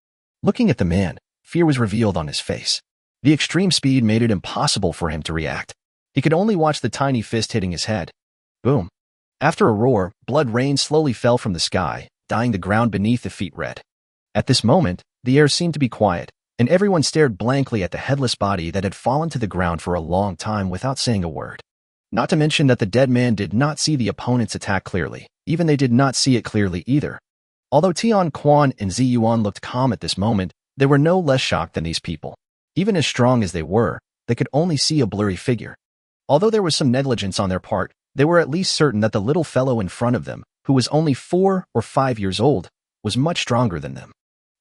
Looking at the man, fear was revealed on his face. The extreme speed made it impossible for him to react. He could only watch the tiny fist hitting his head. Boom. After a roar, blood rain slowly fell from the sky, dyeing the ground beneath the feet red. At this moment, the air seemed to be quiet, and everyone stared blankly at the headless body that had fallen to the ground for a long time without saying a word. Not to mention that the dead man did not see the opponent's attack clearly. Even they did not see it clearly either. Although Tianquan and Ziyuan looked calm at this moment, they were no less shocked than these people. Even as strong as they were, they could only see a blurry figure. Although there was some negligence on their part, they were at least certain that the little fellow in front of them, who was only 4 or 5 years old, was much stronger than them.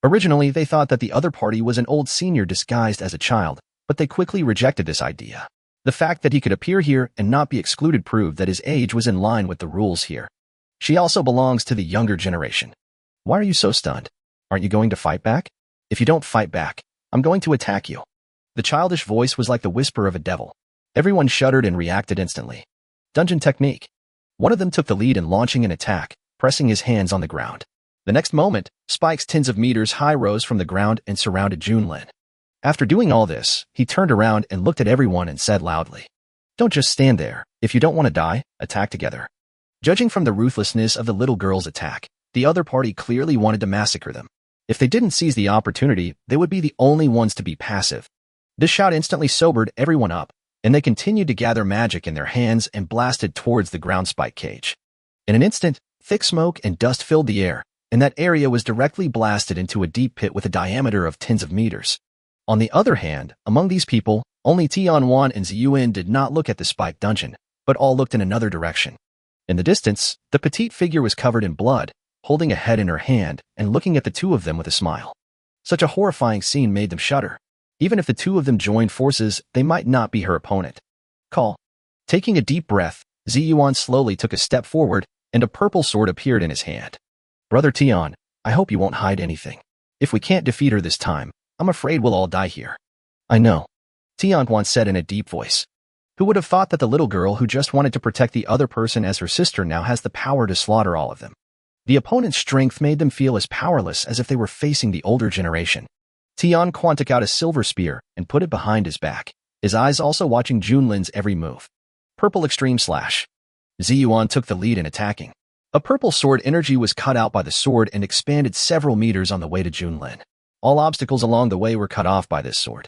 Originally, they thought that the other party was an old senior disguised as a child, but they quickly rejected this idea. The fact that he could appear here and not be excluded proved that his age was in line with the rules here. She also belongs to the younger generation. Why are you so stunned? Aren't you going to fight back? If you don't fight back, I'm going to attack you. The childish voice was like the whisper of a devil. Everyone shuddered and reacted instantly. Dungeon technique. One of them took the lead in launching an attack, pressing his hands on the ground. The next moment, spikes tens of meters high rose from the ground and surrounded Junlin. After doing all this, he turned around and looked at everyone and said loudly, "Don't just stand there. If you don't want to die, attack together." Judging from the ruthlessness of the little girl's attack, the other party clearly wanted to massacre them. If they didn't seize the opportunity, they would be the only ones to be passive. This shout instantly sobered everyone up, and they continued to gather magic in their hands and blasted towards the ground spike cage. In an instant, thick smoke and dust filled the air, and that area was directly blasted into a deep pit with a diameter of tens of meters. On the other hand, among these people, only Tianquan and Ziyuan did not look at the spiked dungeon, but all looked in another direction. In the distance, the petite figure was covered in blood, holding a head in her hand and looking at the two of them with a smile. Such a horrifying scene made them shudder. Even if the two of them joined forces, they might not be her opponent. Call. Taking a deep breath, Ziyuan slowly took a step forward, and a purple sword appeared in his hand. Brother Tian, I hope you won't hide anything. If we can't defeat her this time, I'm afraid we'll all die here. I know, Tianquan said in a deep voice. Who would have thought that the little girl who just wanted to protect the other person as her sister now has the power to slaughter all of them? The opponent's strength made them feel as powerless as if they were facing the older generation. Tianquan took out a silver spear and put it behind his back, his eyes also watching Junlin's every move. Purple extreme slash. Ziyuan took the lead in attacking. A purple sword energy was cut out by the sword and expanded several meters on the way to Junlin. All obstacles along the way were cut off by this sword.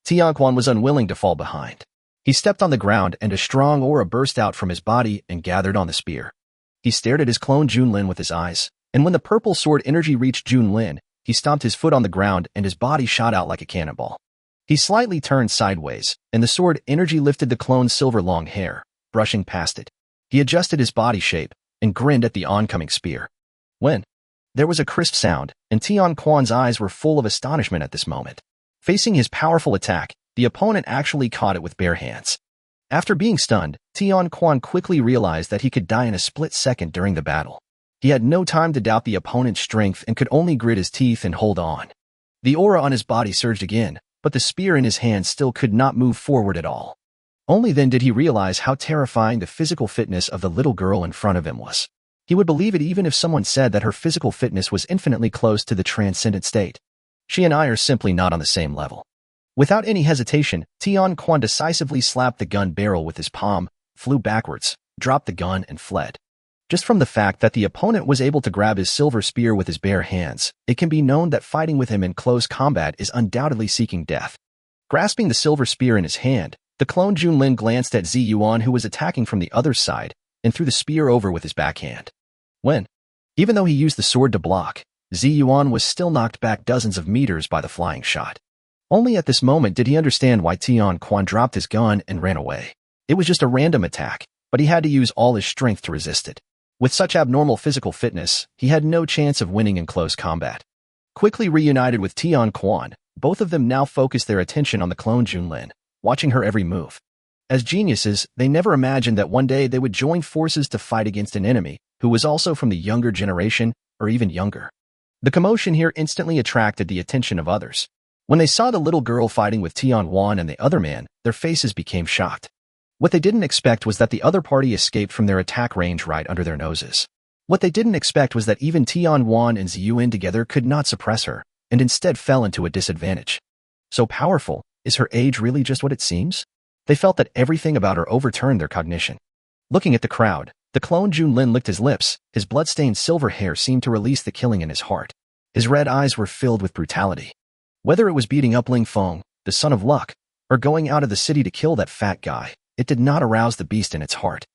Tianquan was unwilling to fall behind. He stepped on the ground and a strong aura burst out from his body and gathered on the spear. He stared at his clone Junlin with his eyes, and when the purple sword energy reached Junlin, he stomped his foot on the ground and his body shot out like a cannonball. He slightly turned sideways, and the sword energy lifted the clone's silver long hair, brushing past it. He adjusted his body shape and grinned at the oncoming spear. When? There was a crisp sound, and Tianquan's eyes were full of astonishment at this moment. Facing his powerful attack, The opponent actually caught it with bare hands. After being stunned, Tian Quan quickly realized that he could die in a split second during the battle. He had no time to doubt the opponent's strength and could only grit his teeth and hold on. The aura on his body surged again, but the spear in his hand still could not move forward at all. Only then did he realize how terrifying the physical fitness of the little girl in front of him was. He would believe it even if someone said that her physical fitness was infinitely close to the transcendent state. She and I are simply not on the same level. Without any hesitation, Tian Quan decisively slapped the gun barrel with his palm, flew backwards, dropped the gun, and fled. Just from the fact that the opponent was able to grab his silver spear with his bare hands, it can be known that fighting with him in close combat is undoubtedly seeking death. Grasping the silver spear in his hand, the clone Junlin glanced at Ziyuan, who was attacking from the other side, and threw the spear over with his backhand. Even though he used the sword to block, Ziyuan was still knocked back dozens of meters by the flying shot. Only at this moment did he understand why Tian Quan dropped his gun and ran away. It was just a random attack, but he had to use all his strength to resist it. With such abnormal physical fitness, he had no chance of winning in close combat. Quickly reunited with Tian Quan, both of them now focused their attention on the clone Junlin, watching her every move. As geniuses, they never imagined that one day they would join forces to fight against an enemy who was also from the younger generation or even younger. The commotion here instantly attracted the attention of others. When they saw the little girl fighting with Tian Quan and the other man, their faces became shocked. What they didn't expect was that the other party escaped from their attack range right under their noses. What they didn't expect was that even Tian Quan and Ziyuan together could not suppress her, and instead fell into a disadvantage. So powerful, is her age really just what it seems? They felt that everything about her overturned their cognition. Looking at the crowd, the clone Junlin licked his lips. His blood-stained silver hair seemed to release the killing in his heart. His red eyes were filled with brutality. Whether it was beating up Ling Feng, the son of luck, or going out of the city to kill that fat guy, it did not arouse the beast in its heart.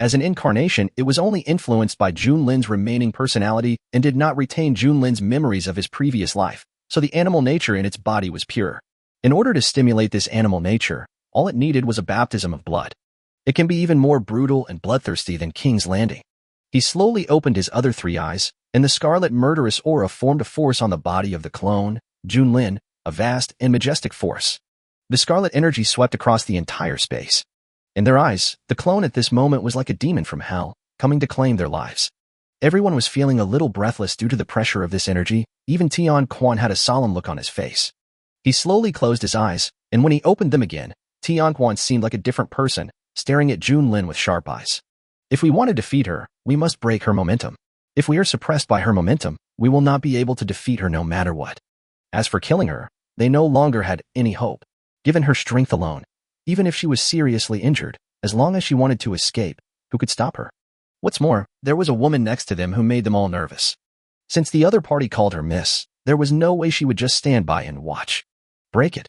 As an incarnation, it was only influenced by Junlin's remaining personality and did not retain Junlin's memories of his previous life, so the animal nature in its body was pure. In order to stimulate this animal nature, all it needed was a baptism of blood. It can be even more brutal and bloodthirsty than King's Landing. He slowly opened his other three eyes, and the scarlet murderous aura formed a force on the body of the clone, Junlin, a vast and majestic force. The scarlet energy swept across the entire space. In their eyes, the clone at this moment was like a demon from hell, coming to claim their lives. Everyone was feeling a little breathless due to the pressure of this energy. Even Tian Quan had a solemn look on his face. He slowly closed his eyes, and when he opened them again, Tian Quan seemed like a different person, staring at Junlin with sharp eyes. If we want to defeat her, we must break her momentum. If we are suppressed by her momentum, we will not be able to defeat her no matter what. As for killing her, they no longer had any hope. Given her strength alone, even if she was seriously injured, as long as she wanted to escape, who could stop her? What's more, there was a woman next to them who made them all nervous. Since the other party called her Miss, there was no way she would just stand by and watch. Break it.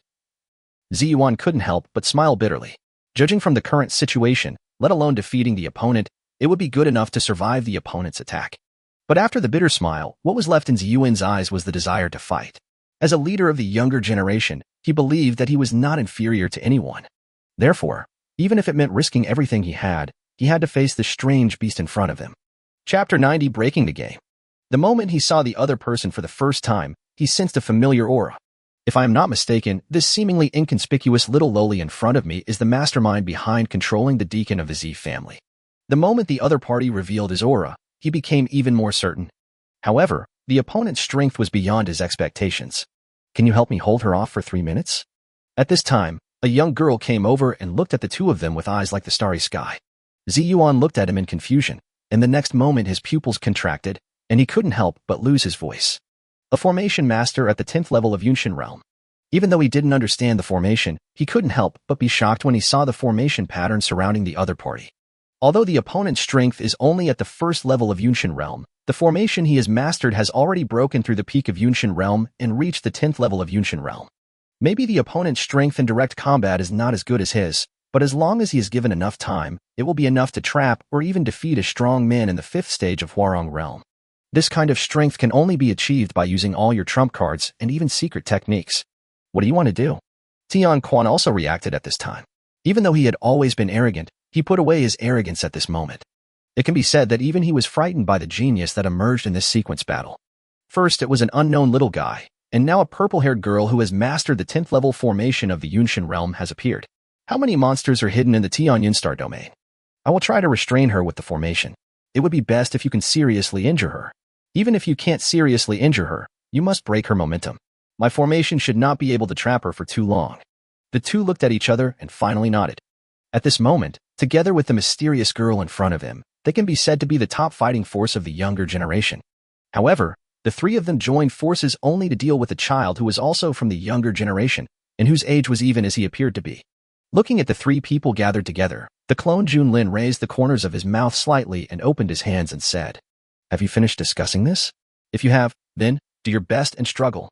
Ziyuan couldn't help but smile bitterly. Judging from the current situation, let alone defeating the opponent, it would be good enough to survive the opponent's attack. But after the bitter smile, what was left in Ziyuan's eyes was the desire to fight. As a leader of the younger generation, he believed that he was not inferior to anyone. Therefore, even if it meant risking everything he had to face the strange beast in front of him. Chapter 90: Breaking the Game. The moment he saw the other person for the first time, he sensed a familiar aura. If I am not mistaken, this seemingly inconspicuous little loli in front of me is the mastermind behind controlling the deacon of the Z family. The moment the other party revealed his aura, he became even more certain. However, the opponent's strength was beyond his expectations. Can you help me hold her off for 3 minutes? At this time, a young girl came over and looked at the two of them with eyes like the starry sky. Ziyuan looked at him in confusion, and the next moment his pupils contracted, and he couldn't help but lose his voice. A formation master at the 10th level of Yunshin realm. Even though he didn't understand the formation, he couldn't help but be shocked when he saw the formation pattern surrounding the other party. Although the opponent's strength is only at the 1st level of Yunshin realm, the formation he has mastered has already broken through the peak of Yunshin realm and reached the 10th level of Yunshin realm. Maybe the opponent's strength in direct combat is not as good as his, but as long as he is given enough time, it will be enough to trap or even defeat a strong man in the 5th stage of Huarong realm. This kind of strength can only be achieved by using all your trump cards and even secret techniques. What do you want to do? Tian Quan also reacted at this time. Even though he had always been arrogant, he put away his arrogance at this moment. It can be said that even he was frightened by the genius that emerged in this sequence battle. First, it was an unknown little guy, And now a purple-haired girl who has mastered the 10th level formation of the Yunshin realm has appeared. How many monsters are hidden in the Tianyun Star domain? I will try to restrain her with the formation. It would be best if you can seriously injure her. Even if you can't seriously injure her, you must break her momentum. My formation should not be able to trap her for too long. The two looked at each other and finally nodded. At this moment, together with the mysterious girl in front of him, they can be said to be the top fighting force of the younger generation. However, the three of them joined forces only to deal with a child who was also from the younger generation, and whose age was even as he appeared to be. Looking at the three people gathered together, the clone Junlin raised the corners of his mouth slightly and opened his hands and said, "Have you finished discussing this? If you have, then, do your best and struggle."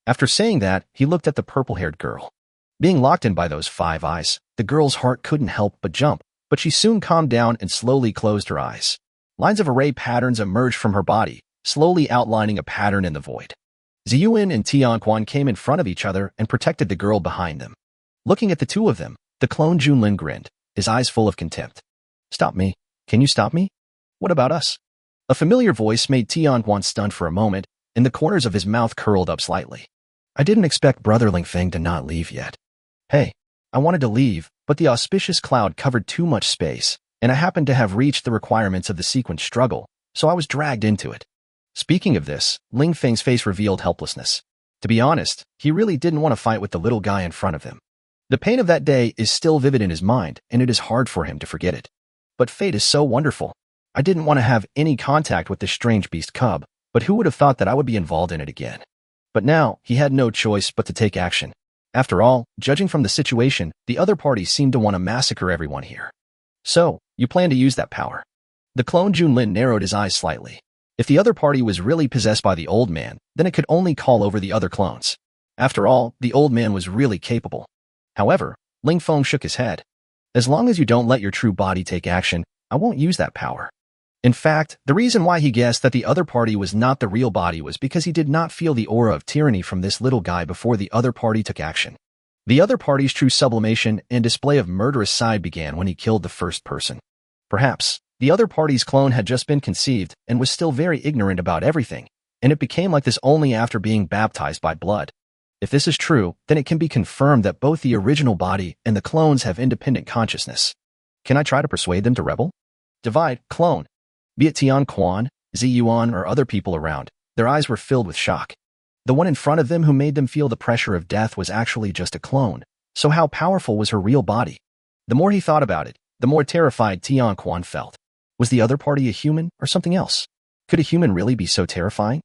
After saying that, he looked at the purple-haired girl. Being locked in by those 5 eyes, the girl's heart couldn't help but jump, but she soon calmed down and slowly closed her eyes. Lines of array patterns emerged from her body, slowly outlining a pattern in the void. Ziyuan and Tianquan came in front of each other and protected the girl behind them. Looking at the two of them, the clone Junlin grinned, his eyes full of contempt. "Stop me. Can you stop me? What about us?" A familiar voice made Tianquan stunned for a moment, and the corners of his mouth curled up slightly. "I didn't expect Brother Lingfeng to not leave yet. Hey, I wanted to leave, but the auspicious cloud covered too much space, and I happened to have reached the requirements of the sequence struggle, so I was dragged into it." Speaking of this, Lingfeng's face revealed helplessness. To be honest, he really didn't want to fight with the little guy in front of him. The pain of that day is still vivid in his mind, and it is hard for him to forget it. But fate is so wonderful. I didn't want to have any contact with this strange beast cub, but who would have thought that I would be involved in it again? But now, he had no choice but to take action. After all, judging from the situation, the other party seemed to want to massacre everyone here. "So, you plan to use that power?" The clone Junlin narrowed his eyes slightly. If the other party was really possessed by the old man, then it could only call over the other clones. After all, the old man was really capable. However, Lingfeng shook his head. "As long as you don't let your true body take action, I won't use that power." In fact, the reason why he guessed that the other party was not the real body was because he did not feel the aura of tyranny from this little guy before the other party took action. The other party's true sublimation and display of murderous side began when he killed the first person. Perhaps, the other party's clone had just been conceived and was still very ignorant about everything, and it became like this only after being baptized by blood. If this is true, then it can be confirmed that both the original body and the clones have independent consciousness. Can I try to persuade them to rebel? Divide, clone. Be it Tian Quan, Ziyuan, or other people around, their eyes were filled with shock. The one in front of them who made them feel the pressure of death was actually just a clone, so how powerful was her real body? The more he thought about it, the more terrified Tian Quan felt. Was the other party a human or something else? Could a human really be so terrifying?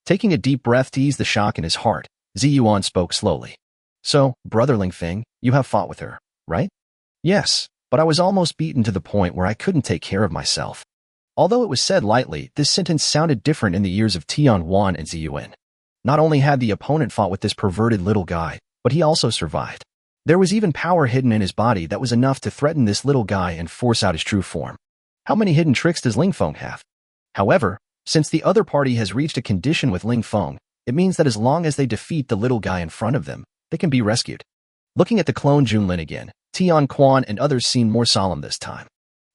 Taking a deep breath to ease the shock in his heart, Ziyuan spoke slowly. "So, Brother Lingfeng, you have fought with her, right?" "Yes, but I was almost beaten to the point where I couldn't take care of myself." Although it was said lightly, this sentence sounded different in the ears of Tianwan and Ziyuan. Not only had the opponent fought with this perverted little guy, but he also survived. There was even power hidden in his body that was enough to threaten this little guy and force out his true form. How many hidden tricks does Lingfeng have? However, since the other party has reached a condition with Lingfeng, it means that as long as they defeat the little guy in front of them, they can be rescued. Looking at the clone Junlin again, Tian Quan and others seemed more solemn this time.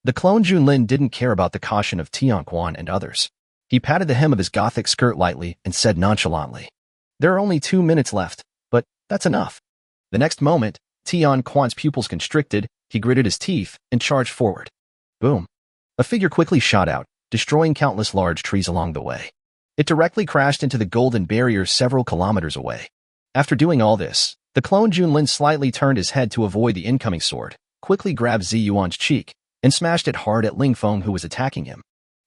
The clone Junlin didn't care about the caution of Tian Quan and others. He patted the hem of his gothic skirt lightly and said nonchalantly, "There are only 2 minutes left, but that's enough." The next moment, Tian Quan's pupils constricted, he gritted his teeth, and charged forward. Boom. A figure quickly shot out, destroying countless large trees along the way. It directly crashed into the golden barrier several kilometers away. After doing all this, the clone Junlin slightly turned his head to avoid the incoming sword, quickly grabbed Ziyuan's cheek, and smashed it hard at Lingfeng who was attacking him.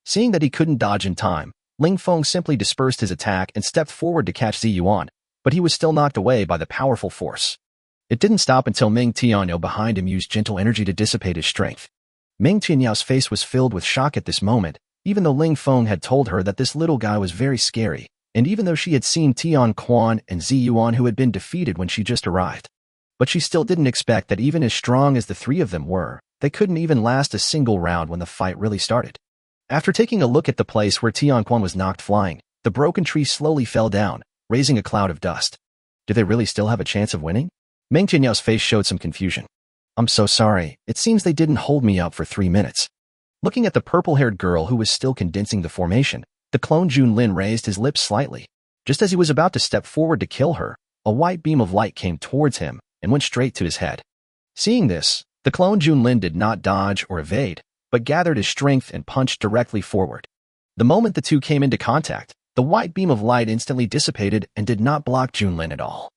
Seeing that he couldn't dodge in time, Lingfeng simply dispersed his attack and stepped forward to catch Ziyuan, but he was still knocked away by the powerful force. It didn't stop until Meng Tianyao behind him used gentle energy to dissipate his strength. Meng Tianyao's face was filled with shock at this moment, even though Lingfeng had told her that this little guy was very scary, and even though she had seen Tian Quan and Ziyuan who had been defeated when she just arrived. But she still didn't expect that even as strong as the three of them were, they couldn't even last a single round when the fight really started. After taking a look at the place where Tian Quan was knocked flying, the broken tree slowly fell down, raising a cloud of dust. Do they really still have a chance of winning? Meng Tianyao's face showed some confusion. I'm so sorry, it seems they didn't hold me up for 3 minutes. Looking at the purple-haired girl who was still condensing the formation, the clone Junlin raised his lips slightly. Just as he was about to step forward to kill her, a white beam of light came towards him and went straight to his head. Seeing this, the clone Junlin did not dodge or evade, but gathered his strength and punched directly forward. The moment the two came into contact, the white beam of light instantly dissipated and did not block Junlin at all.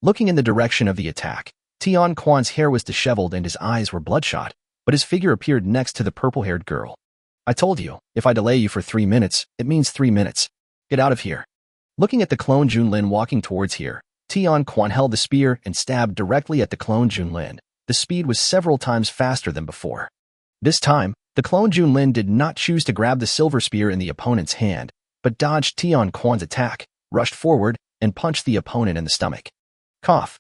Looking in the direction of the attack, Tian Quan's hair was disheveled and his eyes were bloodshot, but his figure appeared next to the purple-haired girl. I told you, if I delay you for 3 minutes, it means 3 minutes. Get out of here. Looking at the clone Junlin walking towards here, Tian Quan held the spear and stabbed directly at the clone Junlin. The speed was several times faster than before. This time, the clone Junlin did not choose to grab the silver spear in the opponent's hand, but dodged Tian Quan's attack, rushed forward, and punched the opponent in the stomach. Cough.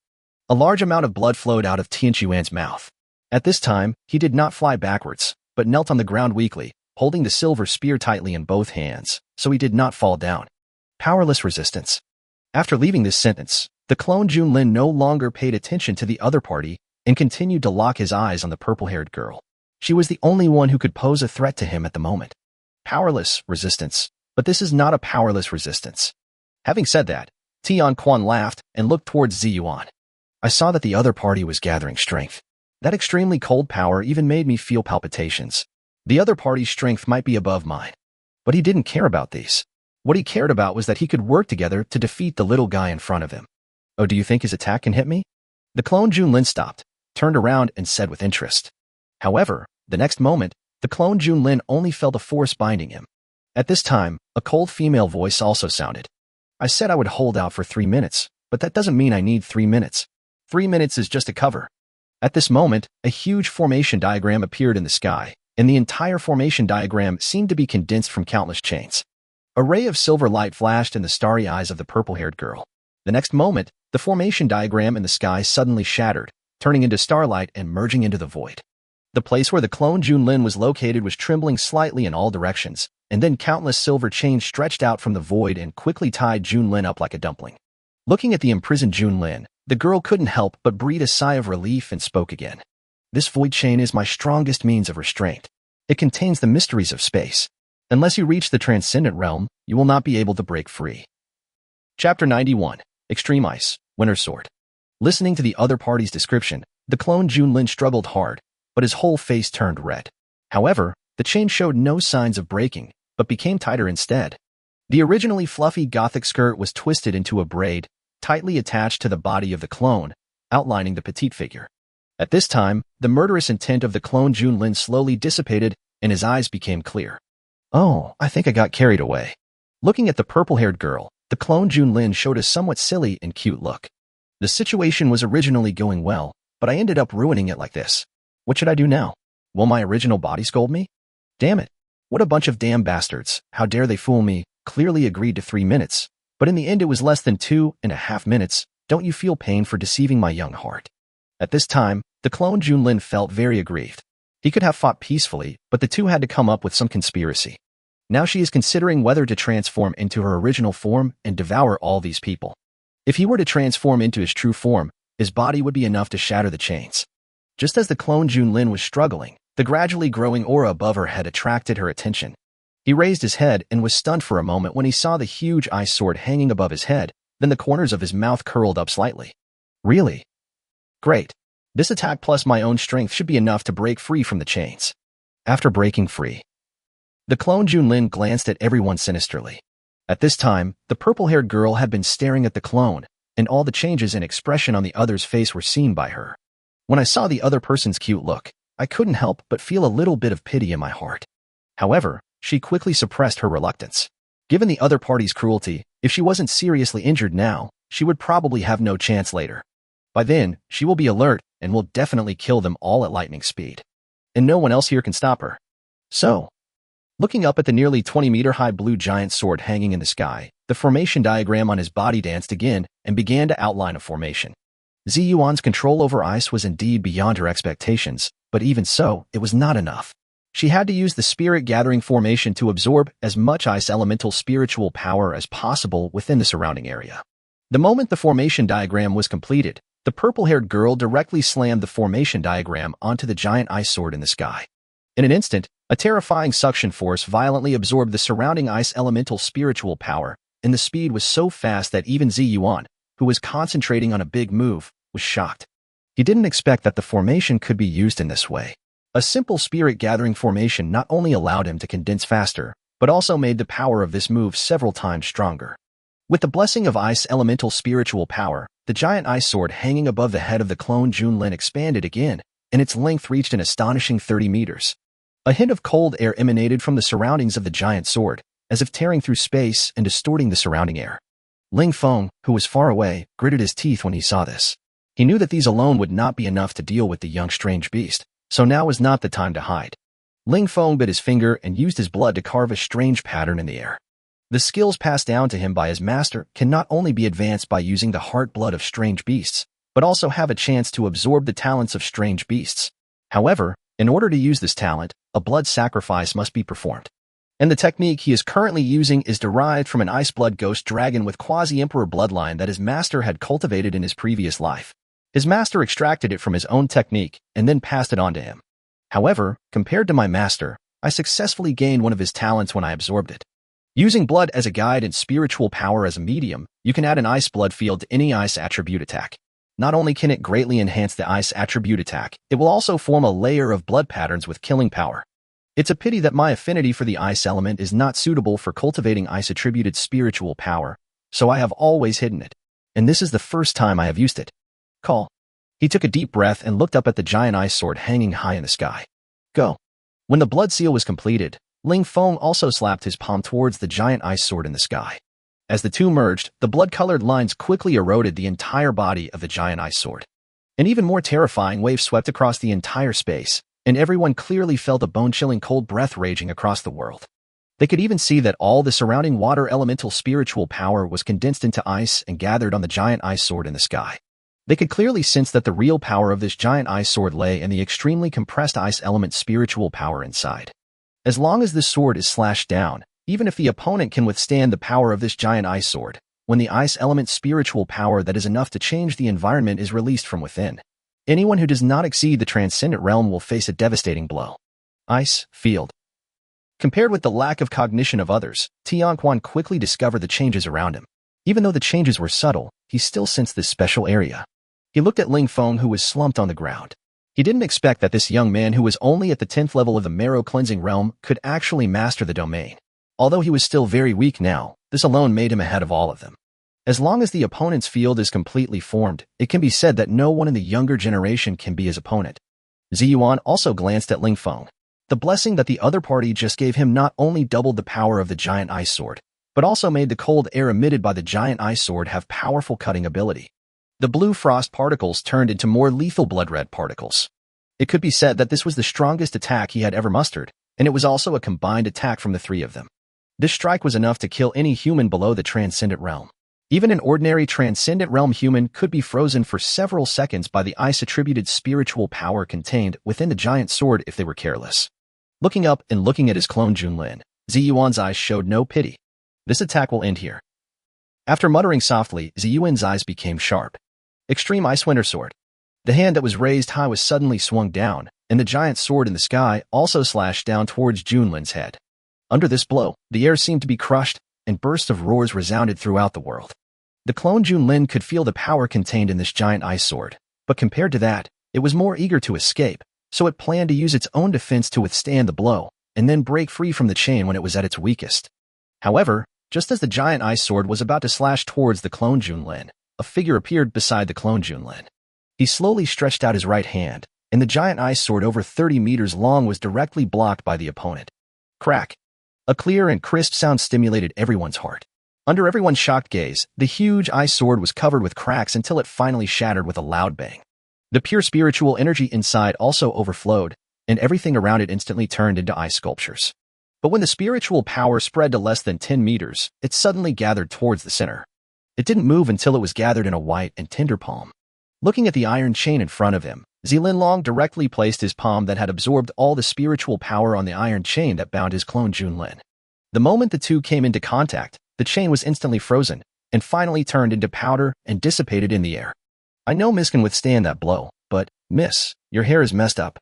A large amount of blood flowed out of Tian Xuan's mouth. At this time, he did not fly backwards, but knelt on the ground weakly, holding the silver spear tightly in both hands, so he did not fall down. Powerless resistance. After leaving this sentence, the clone Junlin no longer paid attention to the other party and continued to lock his eyes on the purple-haired girl. She was the only one who could pose a threat to him at the moment. Powerless resistance, but this is not a powerless resistance. Having said that, Tian Quan laughed and looked towards Ziyuan. I saw that the other party was gathering strength. That extremely cold power even made me feel palpitations. The other party's strength might be above mine. But he didn't care about these. What he cared about was that he could work together to defeat the little guy in front of him. Oh, do you think his attack can hit me? The clone Junlin stopped, turned around and said with interest. However, the next moment, the clone Junlin only felt a force binding him. At this time, a cold female voice also sounded. I said I would hold out for 3 minutes, but that doesn't mean I need 3 minutes. 3 minutes is just a cover. At this moment, a huge formation diagram appeared in the sky, and the entire formation diagram seemed to be condensed from countless chains. A ray of silver light flashed in the starry eyes of the purple-haired girl. The next moment, the formation diagram in the sky suddenly shattered, turning into starlight and merging into the void. The place where the clone Junlin was located was trembling slightly in all directions, and then countless silver chains stretched out from the void and quickly tied Junlin up like a dumpling. Looking at the imprisoned Junlin, the girl couldn't help but breathe a sigh of relief and spoke again. This void chain is my strongest means of restraint. It contains the mysteries of space. Unless you reach the transcendent realm, you will not be able to break free. Chapter 91. Extreme Ice, Winter's Sword. Listening to the other party's description, the clone Junlin struggled hard, but his whole face turned red. However, the chain showed no signs of breaking, but became tighter instead. The originally fluffy gothic skirt was twisted into a braid, tightly attached to the body of the clone, outlining the petite figure. At this time, the murderous intent of the clone Junlin slowly dissipated, and his eyes became clear. Oh, I think I got carried away. Looking at the purple-haired girl, the clone Junlin showed a somewhat silly and cute look. The situation was originally going well, but I ended up ruining it like this. What should I do now? Will my original body scold me? Damn it. What a bunch of damn bastards. How dare they fool me? Clearly agreed to 3 minutes. But in the end it was less than 2.5 minutes. Don't you feel pain for deceiving my young heart? At this time, the clone Junlin felt very aggrieved. He could have fought peacefully, but the two had to come up with some conspiracy. Now she is considering whether to transform into her original form and devour all these people. If he were to transform into his true form, his body would be enough to shatter the chains. Just as the clone Junlin was struggling, the gradually growing aura above her head attracted her attention. He raised his head and was stunned for a moment when he saw the huge ice sword hanging above his head, then the corners of his mouth curled up slightly. Really? Great. This attack plus my own strength should be enough to break free from the chains. After breaking free, the clone Junlin glanced at everyone sinisterly. At this time, the purple-haired girl had been staring at the clone, and all the changes in expression on the other's face were seen by her. When I saw the other person's cute look, I couldn't help but feel a little bit of pity in my heart. However, she quickly suppressed her reluctance. Given the other party's cruelty, if she wasn't seriously injured now, she would probably have no chance later. By then, she will be alert and will definitely kill them all at lightning speed. And no one else here can stop her. So, looking up at the nearly 20-meter-high blue giant sword hanging in the sky, the formation diagram on his body danced again and began to outline a formation. Ziyuan's control over ice was indeed beyond her expectations, but even so, it was not enough. She had to use the spirit-gathering formation to absorb as much ice elemental spiritual power as possible within the surrounding area. The moment the formation diagram was completed, the purple-haired girl directly slammed the formation diagram onto the giant ice sword in the sky. In an instant, a terrifying suction force violently absorbed the surrounding ice elemental spiritual power, and the speed was so fast that even Ziyuan, who was concentrating on a big move, was shocked. He didn't expect that the formation could be used in this way. A simple spirit-gathering formation not only allowed him to condense faster, but also made the power of this move several times stronger. With the blessing of ice elemental spiritual power, the giant ice sword hanging above the head of the clone Junlin expanded again, and its length reached an astonishing 30 meters. A hint of cold air emanated from the surroundings of the giant sword, as if tearing through space and distorting the surrounding air. Ling Feng, who was far away, gritted his teeth when he saw this. He knew that these alone would not be enough to deal with the young strange beast, so now was not the time to hide. Ling Feng bit his finger and used his blood to carve a strange pattern in the air. The skills passed down to him by his master can not only be advanced by using the heart blood of strange beasts, but also have a chance to absorb the talents of strange beasts. However, in order to use this talent, a blood sacrifice must be performed. And the technique he is currently using is derived from an ice blood ghost dragon with quasi-emperor bloodline that his master had cultivated in his previous life. His master extracted it from his own technique and then passed it on to him. However, compared to my master, I successfully gained one of his talents when I absorbed it. Using blood as a guide and spiritual power as a medium, you can add an ice blood field to any ice attribute attack. Not only can it greatly enhance the ice attribute attack, it will also form a layer of blood patterns with killing power. It's a pity that my affinity for the ice element is not suitable for cultivating ice-attributed spiritual power, so I have always hidden it. And this is the first time I have used it. Call. He took a deep breath and looked up at the giant ice sword hanging high in the sky. Go. When the blood seal was completed, Ling Feng also slapped his palm towards the giant ice sword in the sky. As the two merged, the blood-colored lines quickly eroded the entire body of the giant ice sword. An even more terrifying wave swept across the entire space, and everyone clearly felt a bone-chilling cold breath raging across the world. They could even see that all the surrounding water elemental spiritual power was condensed into ice and gathered on the giant ice sword in the sky. They could clearly sense that the real power of this giant ice sword lay in the extremely compressed ice element spiritual power inside. As long as this sword is slashed down, even if the opponent can withstand the power of this giant ice sword, when the ice element spiritual power that is enough to change the environment is released from within, anyone who does not exceed the transcendent realm will face a devastating blow. Ice field. Compared with the lack of cognition of others, Tianquan quickly discovered the changes around him. Even though the changes were subtle, he still sensed this special area. He looked at Ling Feng, who was slumped on the ground. He didn't expect that this young man who was only at the 10th level of the marrow cleansing realm could actually master the domain. Although he was still very weak now, this alone made him ahead of all of them. As long as the opponent's field is completely formed, it can be said that no one in the younger generation can be his opponent. Ziyuan also glanced at Ling Feng. The blessing that the other party just gave him not only doubled the power of the giant ice sword, but also made the cold air emitted by the giant ice sword have powerful cutting ability. The blue frost particles turned into more lethal blood-red particles. It could be said that this was the strongest attack he had ever mustered, and it was also a combined attack from the three of them. This strike was enough to kill any human below the transcendent realm. Even an ordinary transcendent realm human could be frozen for several seconds by the ice-attributed spiritual power contained within the giant sword if they were careless. Looking up and looking at his clone Junlin, Ziyuan's eyes showed no pity. This attack will end here. After muttering softly, Ziyuan's eyes became sharp. Extreme Ice Winter Sword. The hand that was raised high was suddenly swung down, and the giant sword in the sky also slashed down towards Junlin's head. Under this blow, the air seemed to be crushed, and bursts of roars resounded throughout the world. The clone Junlin could feel the power contained in this giant ice sword, but compared to that, it was more eager to escape, so it planned to use its own defense to withstand the blow, and then break free from the chain when it was at its weakest. However, just as the giant ice sword was about to slash towards the clone Junlin, a figure appeared beside the clone Junlin. He slowly stretched out his right hand, and the giant ice sword over 30 meters long was directly blocked by the opponent. Crack! A clear and crisp sound stimulated everyone's heart. Under everyone's shocked gaze, the huge ice sword was covered with cracks until it finally shattered with a loud bang. The pure spiritual energy inside also overflowed, and everything around it instantly turned into ice sculptures. But when the spiritual power spread to less than 10 meters, it suddenly gathered towards the center. It didn't move until it was gathered in a white and tender palm. Looking at the iron chain in front of him, Zilin directly placed his palm that had absorbed all the spiritual power on the iron chain that bound his clone Junlin. The moment the two came into contact, the chain was instantly frozen, and finally turned into powder and dissipated in the air. I know Miss can withstand that blow, but, Miss, your hair is messed up.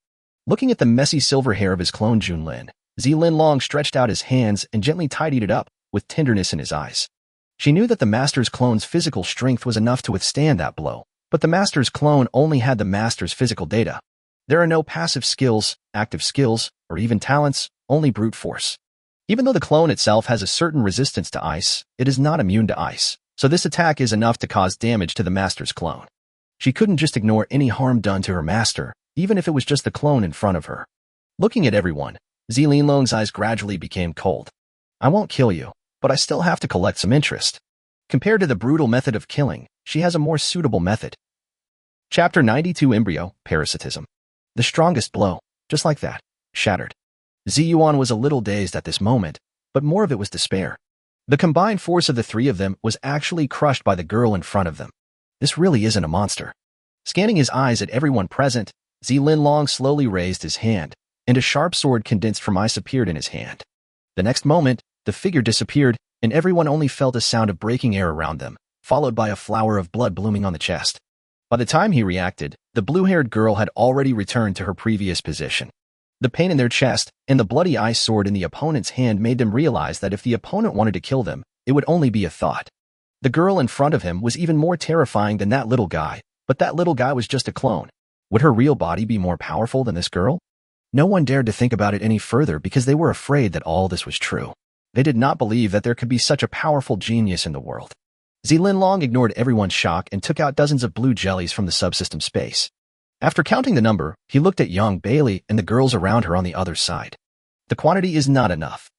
Looking at the messy silver hair of his clone Junlin, Zilin stretched out his hands and gently tidied it up, with tenderness in his eyes. She knew that the Master's clone's physical strength was enough to withstand that blow, but the Master's clone only had the Master's physical data. There are no passive skills, active skills, or even talents, only brute force. Even though the clone itself has a certain resistance to ice, it is not immune to ice, so this attack is enough to cause damage to the Master's clone. She couldn't just ignore any harm done to her Master, even if it was just the clone in front of her. Looking at everyone, Zilin eyes gradually became cold. I won't kill you, but I still have to collect some interest. Compared to the brutal method of killing, she has a more suitable method. Chapter 92 Embryo, Parasitism. The strongest blow, just like that, shattered. Ziyuan was a little dazed at this moment, but more of it was despair. The combined force of the three of them was actually crushed by the girl in front of them. This really isn't a monster. Scanning his eyes at everyone present, Zilin slowly raised his hand, and a sharp sword condensed from ice appeared in his hand. The next moment, the figure disappeared, and everyone only felt a sound of breaking air around them, followed by a flower of blood blooming on the chest. By the time he reacted, the blue-haired girl had already returned to her previous position. The pain in their chest and the bloody ice sword in the opponent's hand made them realize that if the opponent wanted to kill them, it would only be a thought. The girl in front of him was even more terrifying than that little guy, but that little guy was just a clone. Would her real body be more powerful than this girl? No one dared to think about it any further because they were afraid that all this was true. They did not believe that there could be such a powerful genius in the world. Zilin ignored everyone's shock and took out dozens of blue jellies from the subsystem space. After counting the number, he looked at young Bailey and the girls around her on the other side. The quantity is not enough.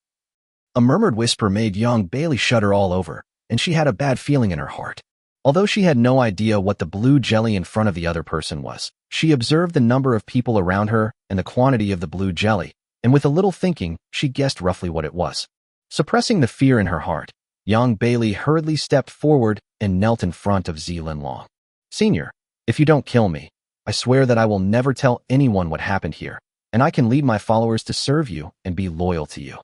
A murmured whisper made young Bailey shudder all over, and she had a bad feeling in her heart. Although she had no idea what the blue jelly in front of the other person was, she observed the number of people around her and the quantity of the blue jelly, and with a little thinking, she guessed roughly what it was. Suppressing the fear in her heart, young Bailey hurriedly stepped forward and knelt in front of Zilin. Senior, if you don't kill me, I swear that I will never tell anyone what happened here, and I can lead my followers to serve you and be loyal to you.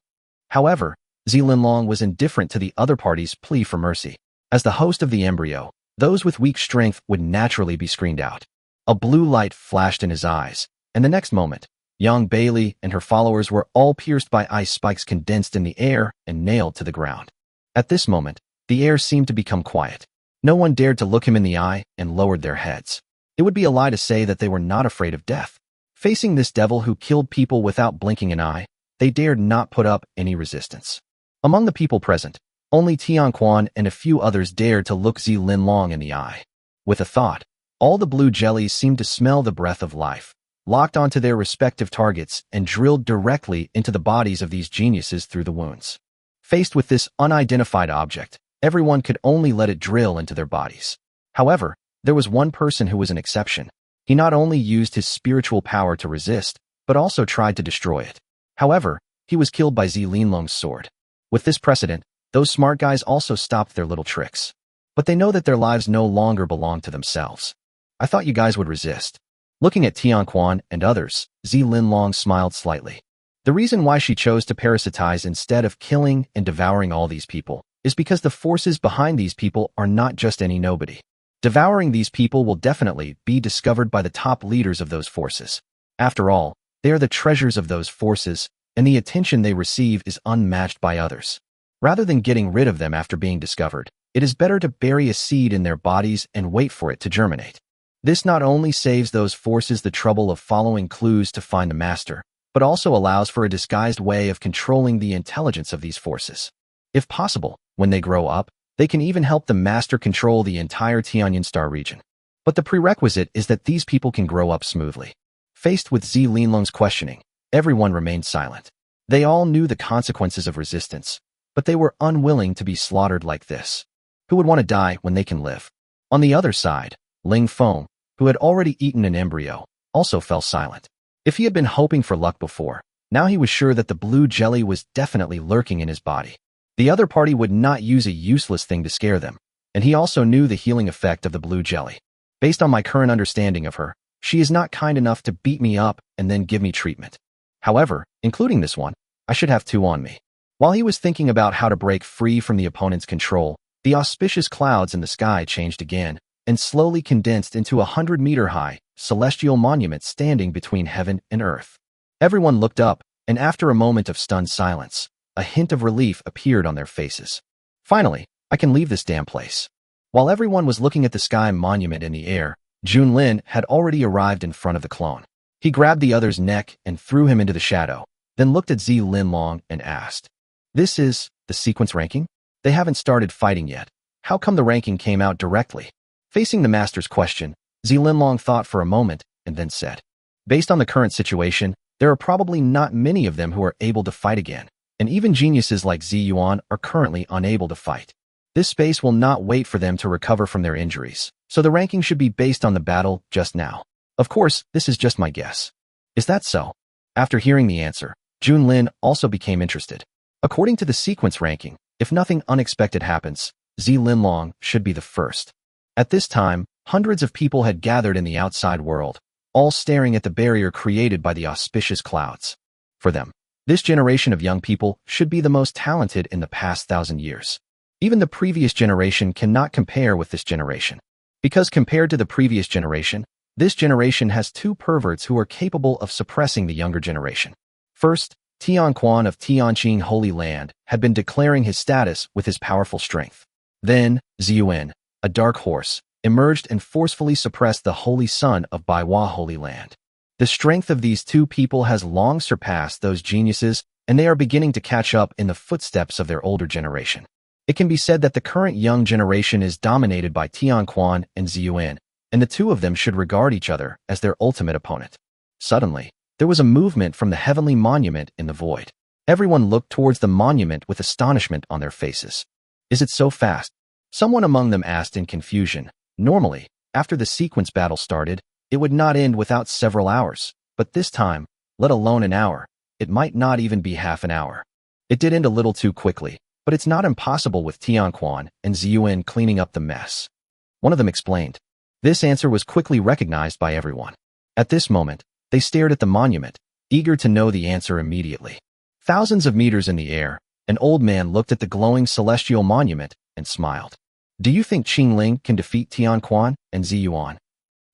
However, Zilin was indifferent to the other party's plea for mercy. As the host of the embryo, those with weak strength would naturally be screened out. A blue light flashed in his eyes, and the next moment, young Bailey and her followers were all pierced by ice spikes condensed in the air and nailed to the ground. At this moment, the air seemed to become quiet. No one dared to look him in the eye and lowered their heads. It would be a lie to say that they were not afraid of death. Facing this devil who killed people without blinking an eye, they dared not put up any resistance. Among the people present, only Tianquan and a few others dared to look Zilin in the eye. With a thought, all the blue jellies seemed to smell the breath of life, locked onto their respective targets and drilled directly into the bodies of these geniuses through the wounds. Faced with this unidentified object, everyone could only let it drill into their bodies. However, there was one person who was an exception. He not only used his spiritual power to resist, but also tried to destroy it. However, he was killed by Zilinlong's sword. With this precedent, those smart guys also stopped their little tricks. But they know that their lives no longer belong to themselves. I thought you guys would resist. Looking at Tianquan and others, Zilin smiled slightly. The reason why she chose to parasitize instead of killing and devouring all these people is because the forces behind these people are not just any nobody. Devouring these people will definitely be discovered by the top leaders of those forces. After all, they are the treasures of those forces, and the attention they receive is unmatched by others. Rather than getting rid of them after being discovered, it is better to bury a seed in their bodies and wait for it to germinate. This not only saves those forces the trouble of following clues to find the master, but also allows for a disguised way of controlling the intelligence of these forces. If possible, when they grow up, they can even help the master control the entire Tianyan Star region. But the prerequisite is that these people can grow up smoothly. Faced with Zilin questioning, everyone remained silent. They all knew the consequences of resistance, but they were unwilling to be slaughtered like this. Who would want to die when they can live? On the other side, Ling Feng, who had already eaten an embryo, also fell silent. If he had been hoping for luck before, now he was sure that the blue jelly was definitely lurking in his body. The other party would not use a useless thing to scare them, and he also knew the healing effect of the blue jelly. Based on my current understanding of her, she is not kind enough to beat me up and then give me treatment. However, including this one, I should have two on me. While he was thinking about how to break free from the opponent's control, the auspicious clouds in the sky changed again and slowly condensed into a 100-meter-high celestial monument standing between heaven and earth. Everyone looked up, and after a moment of stunned silence, a hint of relief appeared on their faces. Finally, I can leave this damn place. While everyone was looking at the sky monument in the air, Junlin had already arrived in front of the clone. He grabbed the other's neck and threw him into the shadow, then looked at Zi Linlong and asked, "This is the sequence ranking? They haven't started fighting yet. How come the ranking came out directly?" Facing the master's question, Zi Linlong thought for a moment and then said, "Based on the current situation, there are probably not many of them who are able to fight again, and even geniuses like Zi Yuan are currently unable to fight. This space will not wait for them to recover from their injuries, so the ranking should be based on the battle just now. Of course, this is just my guess." "Is that so?" After hearing the answer, Junlin also became interested. According to the sequence ranking, if nothing unexpected happens, Zi Linlong should be the first. At this time, hundreds of people had gathered in the outside world, all staring at the barrier created by the auspicious clouds. For them, this generation of young people should be the most talented in the past 1,000 years. Even the previous generation cannot compare with this generation. Because compared to the previous generation, this generation has two perverts who are capable of suppressing the younger generation. First, Tian Quan of Tianqing Holy Land had been declaring his status with his powerful strength. Then, Ziyuan, a dark horse, emerged and forcefully suppressed the Holy Son of Baihua Holy Land. The strength of these two people has long surpassed those geniuses, and they are beginning to catch up in the footsteps of their older generation. It can be said that the current young generation is dominated by Tian Quan and Ziyuan, and the two of them should regard each other as their ultimate opponent. Suddenly, there was a movement from the heavenly monument in the void. Everyone looked towards the monument with astonishment on their faces. "Is it so fast?" Someone among them asked in confusion. Normally, after the sequence battle started, it would not end without several hours, but this time, let alone an hour, it might not even be half an hour. It did end a little too quickly, but it's not impossible with Tian Quan and Ziyuan cleaning up the mess. One of them explained. This answer was quickly recognized by everyone. At this moment, they stared at the monument, eager to know the answer immediately. Thousands of meters in the air, an old man looked at the glowing celestial monument and smiled. "Do you think Qingling can defeat Tian Quan and Ziyuan?"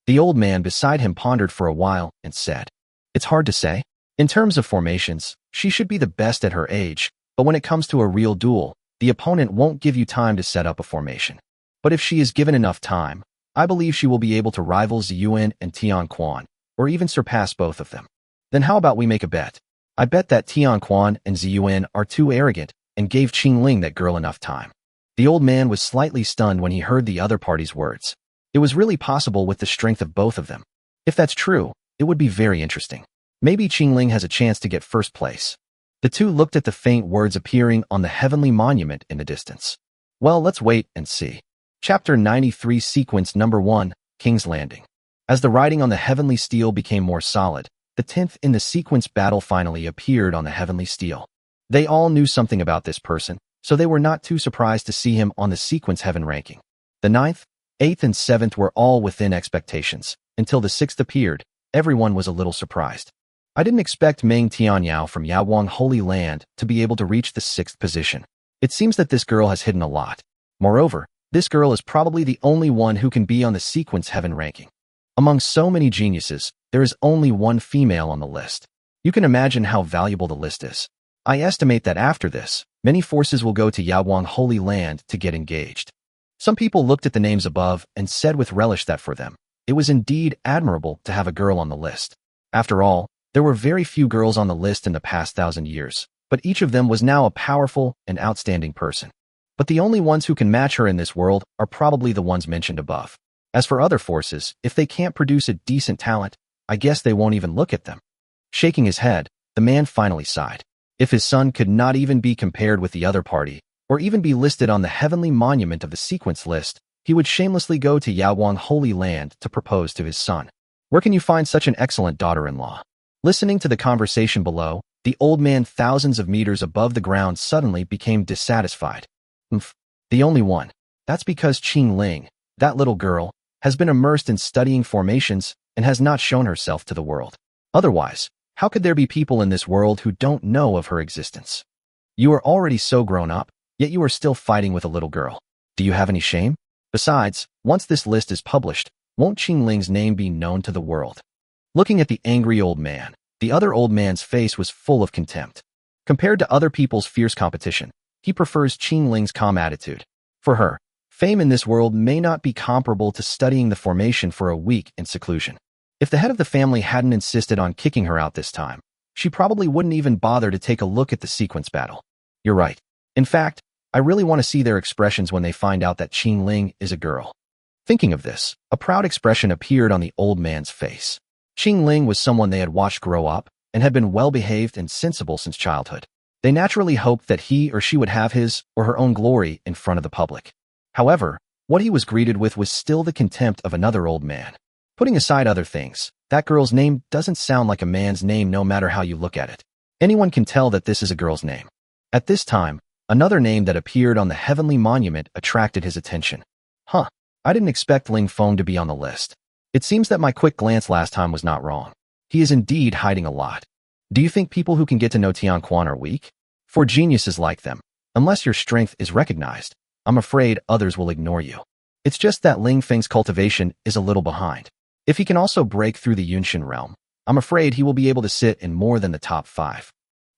The old man beside him pondered for a while and said, "It's hard to say. In terms of formations, she should be the best at her age, but when it comes to a real duel, the opponent won't give you time to set up a formation. But if she is given enough time, I believe she will be able to rival Ziyuan and Tian Quan, or even surpass both of them. Then how about we make a bet? I bet that Tian Quan and Ziyuan are too arrogant and gave Qingling that girl enough time." The old man was slightly stunned when he heard the other party's words. It was really possible with the strength of both of them. If that's true, it would be very interesting. Maybe Qingling has a chance to get first place. The two looked at the faint words appearing on the heavenly monument in the distance. Well, let's wait and see. Chapter 93, Sequence Number 1, King's Landing. As the writing on the heavenly steel became more solid, the 10th in the sequence battle finally appeared on the heavenly steel. They all knew something about this person, so they were not too surprised to see him on the sequence heaven ranking. The 9th, 8th, and 7th were all within expectations. Until the 6th appeared, everyone was a little surprised. I didn't expect Meng Tianyao from Yaowang Holy Land to be able to reach the 6th position. It seems that this girl has hidden a lot. Moreover, this girl is probably the only one who can be on the sequence heaven ranking. Among so many geniuses, there is only one female on the list. You can imagine how valuable the list is. I estimate that after this, many forces will go to Yaowang Holy Land to get engaged. Some people looked at the names above and said with relish that for them, it was indeed admirable to have a girl on the list. After all, there were very few girls on the list in the past 1,000 years, but each of them was now a powerful and outstanding person. But the only ones who can match her in this world are probably the ones mentioned above. As for other forces, if they can't produce a decent talent, I guess they won't even look at them. Shaking his head, the man finally sighed. If his son could not even be compared with the other party, or even be listed on the heavenly monument of the sequence list, he would shamelessly go to Yaowang Holy Land to propose to his son. Where can you find such an excellent daughter-in-law? Listening to the conversation below, the old man thousands of meters above the ground suddenly became dissatisfied. The only one. That's because Qingling, that little girl, has been immersed in studying formations and has not shown herself to the world. Otherwise, how could there be people in this world who don't know of her existence? You are already so grown up, yet you are still fighting with a little girl. Do you have any shame? Besides, once this list is published, won't Qingling's name be known to the world? Looking at the angry old man, the other old man's face was full of contempt. Compared to other people's fierce competition, he prefers Qingling's calm attitude. For her, fame in this world may not be comparable to studying the formation for a week in seclusion. If the head of the family hadn't insisted on kicking her out this time, she probably wouldn't even bother to take a look at the sequence battle. You're right. In fact, I really want to see their expressions when they find out that Junlin is a girl. Thinking of this, a proud expression appeared on the old man's face. Junlin was someone they had watched grow up and had been well-behaved and sensible since childhood. They naturally hoped that he or she would have his or her own glory in front of the public. However, what he was greeted with was still the contempt of another old man. Putting aside other things, that girl's name doesn't sound like a man's name no matter how you look at it. Anyone can tell that this is a girl's name. At this time, another name that appeared on the heavenly monument attracted his attention. I didn't expect Ling Feng to be on the list. It seems that my quick glance last time was not wrong. He is indeed hiding a lot. Do you think people who can get to know Tian Quan are weak? For geniuses like them, unless your strength is recognized, I'm afraid others will ignore you. It's just that Ling Feng's cultivation is a little behind. If he can also break through the Yunshan realm, I'm afraid he will be able to sit in more than the top 5.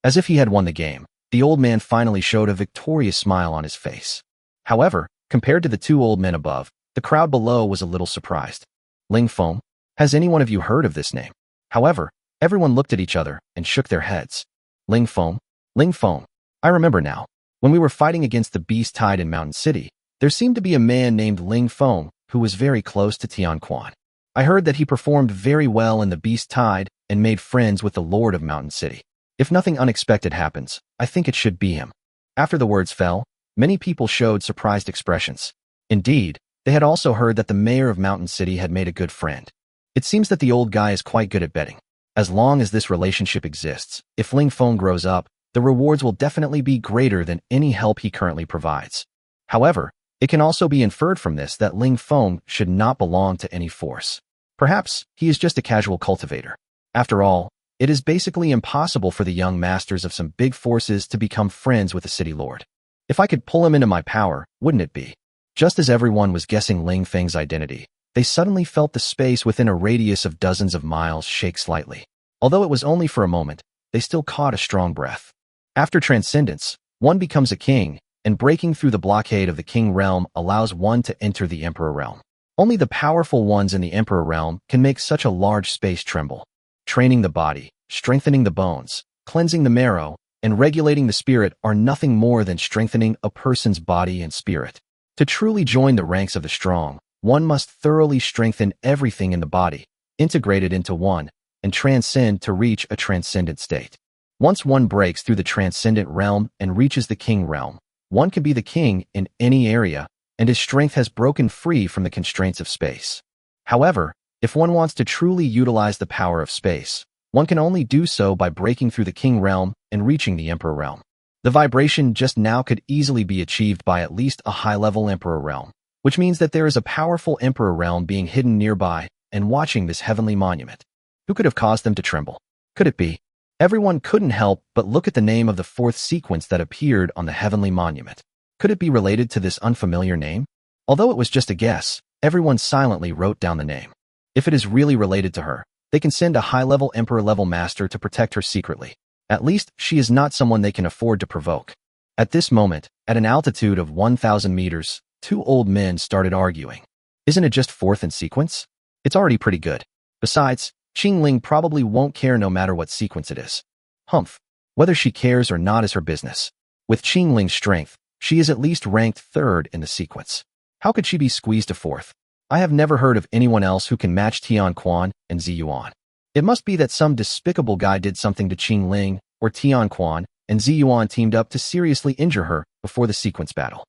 As if he had won the game, the old man finally showed a victorious smile on his face. However, compared to the two old men above, the crowd below was a little surprised. Ling Feng? Has any one of you heard of this name? However, everyone looked at each other and shook their heads. Ling Feng? Ling Feng. I remember now. When we were fighting against the beast tide in Mountain City, there seemed to be a man named Ling Feng who was very close to Tian Quan. I heard that he performed very well in the beast tide and made friends with the Lord of Mountain City. If nothing unexpected happens, I think it should be him. After the words fell, many people showed surprised expressions. Indeed, they had also heard that the mayor of Mountain City had made a good friend. It seems that the old guy is quite good at betting. As long as this relationship exists, if Ling Feng grows up, the rewards will definitely be greater than any help he currently provides. However, it can also be inferred from this that Ling Feng should not belong to any force. Perhaps he is just a casual cultivator. After all, it is basically impossible for the young masters of some big forces to become friends with the city lord. If I could pull him into my power, wouldn't it be? Just as everyone was guessing Ling Feng's identity, they suddenly felt the space within a radius of dozens of miles shake slightly. Although it was only for a moment, they still caught a strong breath. After transcendence, one becomes a king, and breaking through the blockade of the king realm allows one to enter the emperor realm. Only the powerful ones in the emperor realm can make such a large space tremble. Training the body, strengthening the bones, cleansing the marrow, and regulating the spirit are nothing more than strengthening a person's body and spirit. To truly join the ranks of the strong, one must thoroughly strengthen everything in the body, integrate it into one, and transcend to reach a transcendent state. Once one breaks through the transcendent realm and reaches the king realm, one can be the king in any area, and his strength has broken free from the constraints of space. However, if one wants to truly utilize the power of space, one can only do so by breaking through the king realm and reaching the emperor realm. The vibration just now could easily be achieved by at least a high-level emperor realm, which means that there is a powerful emperor realm being hidden nearby and watching this heavenly monument. Who could have caused them to tremble? Could it be? Everyone couldn't help but look at the name of the fourth sequence that appeared on the heavenly monument. Could it be related to this unfamiliar name? Although it was just a guess, everyone silently wrote down the name. If it is really related to her, they can send a high-level emperor-level master to protect her secretly. At least, she is not someone they can afford to provoke. At this moment, at an altitude of 1,000 meters, two old men started arguing. Isn't it just fourth in sequence? It's already pretty good. Besides, Junlin probably won't care no matter what sequence it is. Humph. Whether she cares or not is her business. With Junlin's strength, she is at least ranked third in the sequence. How could she be squeezed to fourth? I have never heard of anyone else who can match Tian Quan and Ziyuan. It must be that some despicable guy did something to Junlin, or Tian Quan and Ziyuan teamed up to seriously injure her before the sequence battle.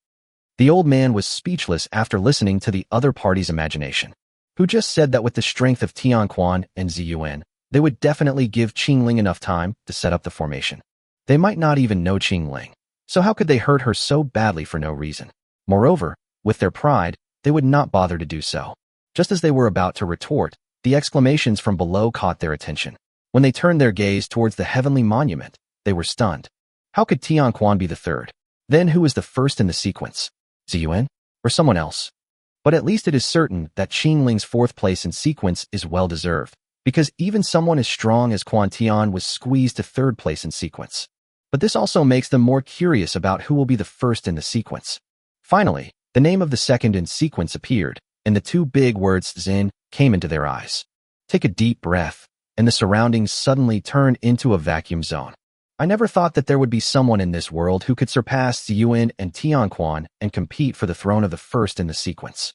The old man was speechless after listening to the other party's imagination, who just said that with the strength of Tian Quan and Ziyuan, they would definitely give Junlin enough time to set up the formation. They might not even know Junlin, so how could they hurt her so badly for no reason? Moreover, with their pride, they would not bother to do so. Just as they were about to retort, the exclamations from below caught their attention. When they turned their gaze towards the heavenly monument, they were stunned. How could Tian Quan be the third? Then who was the first in the sequence? Ziyuan? Or someone else? But at least it is certain that Junlin's fourth place in sequence is well-deserved, because even someone as strong as Quan Tian was squeezed to third place in sequence. But this also makes them more curious about who will be the first in the sequence. Finally, The name of the second in sequence appeared, and the two big words Zin came into their eyes. Take a deep breath, and the surroundings suddenly turned into a vacuum zone. I never thought that there would be someone in this world who could surpass Ziyuan and Tianquan and compete for the throne of the first in the sequence.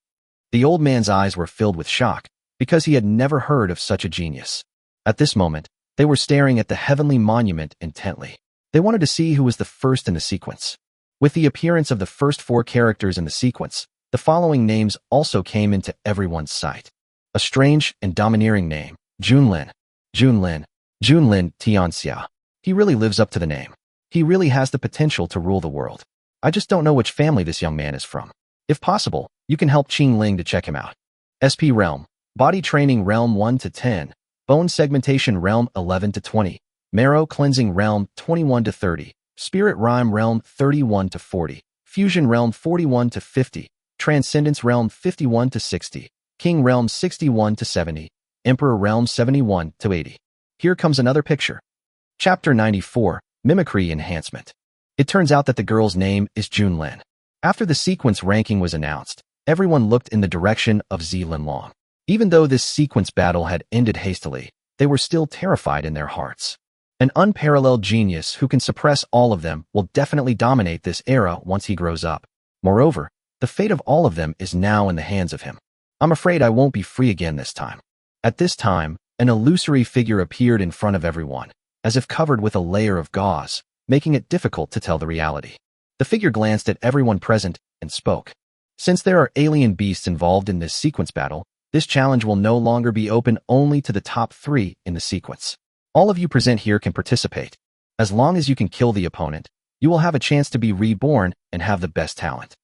The old man's eyes were filled with shock, because he had never heard of such a genius. At this moment, they were staring at the heavenly monument intently. They wanted to see who was the first in the sequence. With the appearance of the first 4 characters in the sequence, the following names also came into everyone's sight. A strange and domineering name, Junlin. Junlin Tianxia. He really lives up to the name. He really has the potential to rule the world. I just don't know which family this young man is from. If possible, you can help Qingling to check him out. SP Realm. Body Training Realm 1 to 10. Bone Segmentation Realm 11 to 20. Marrow Cleansing Realm 21 to 30. Spirit Rhyme Realm 31 to 40. Fusion Realm 41 to 50. Transcendence Realm 51 to 60. King Realm 61 to 70. Emperor Realm 71 to 80. Here comes another picture. Chapter 94, Mimicry Enhancement. It turns out that the girl's name is Junlin. After the sequence ranking was announced, everyone looked in the direction of Zilin. Even though this sequence battle had ended hastily, they were still terrified in their hearts. An unparalleled genius who can suppress all of them will definitely dominate this era once he grows up. Moreover, the fate of all of them is now in the hands of him. I'm afraid I won't be free again this time. At this time, an illusory figure appeared in front of everyone, as if covered with a layer of gauze, making it difficult to tell the reality. The figure glanced at everyone present and spoke. Since there are alien beasts involved in this sequence battle, this challenge will no longer be open only to the top 3 in the sequence. All of you present here can participate. As long as you can kill the opponent, you will have a chance to be reborn and have the best talent.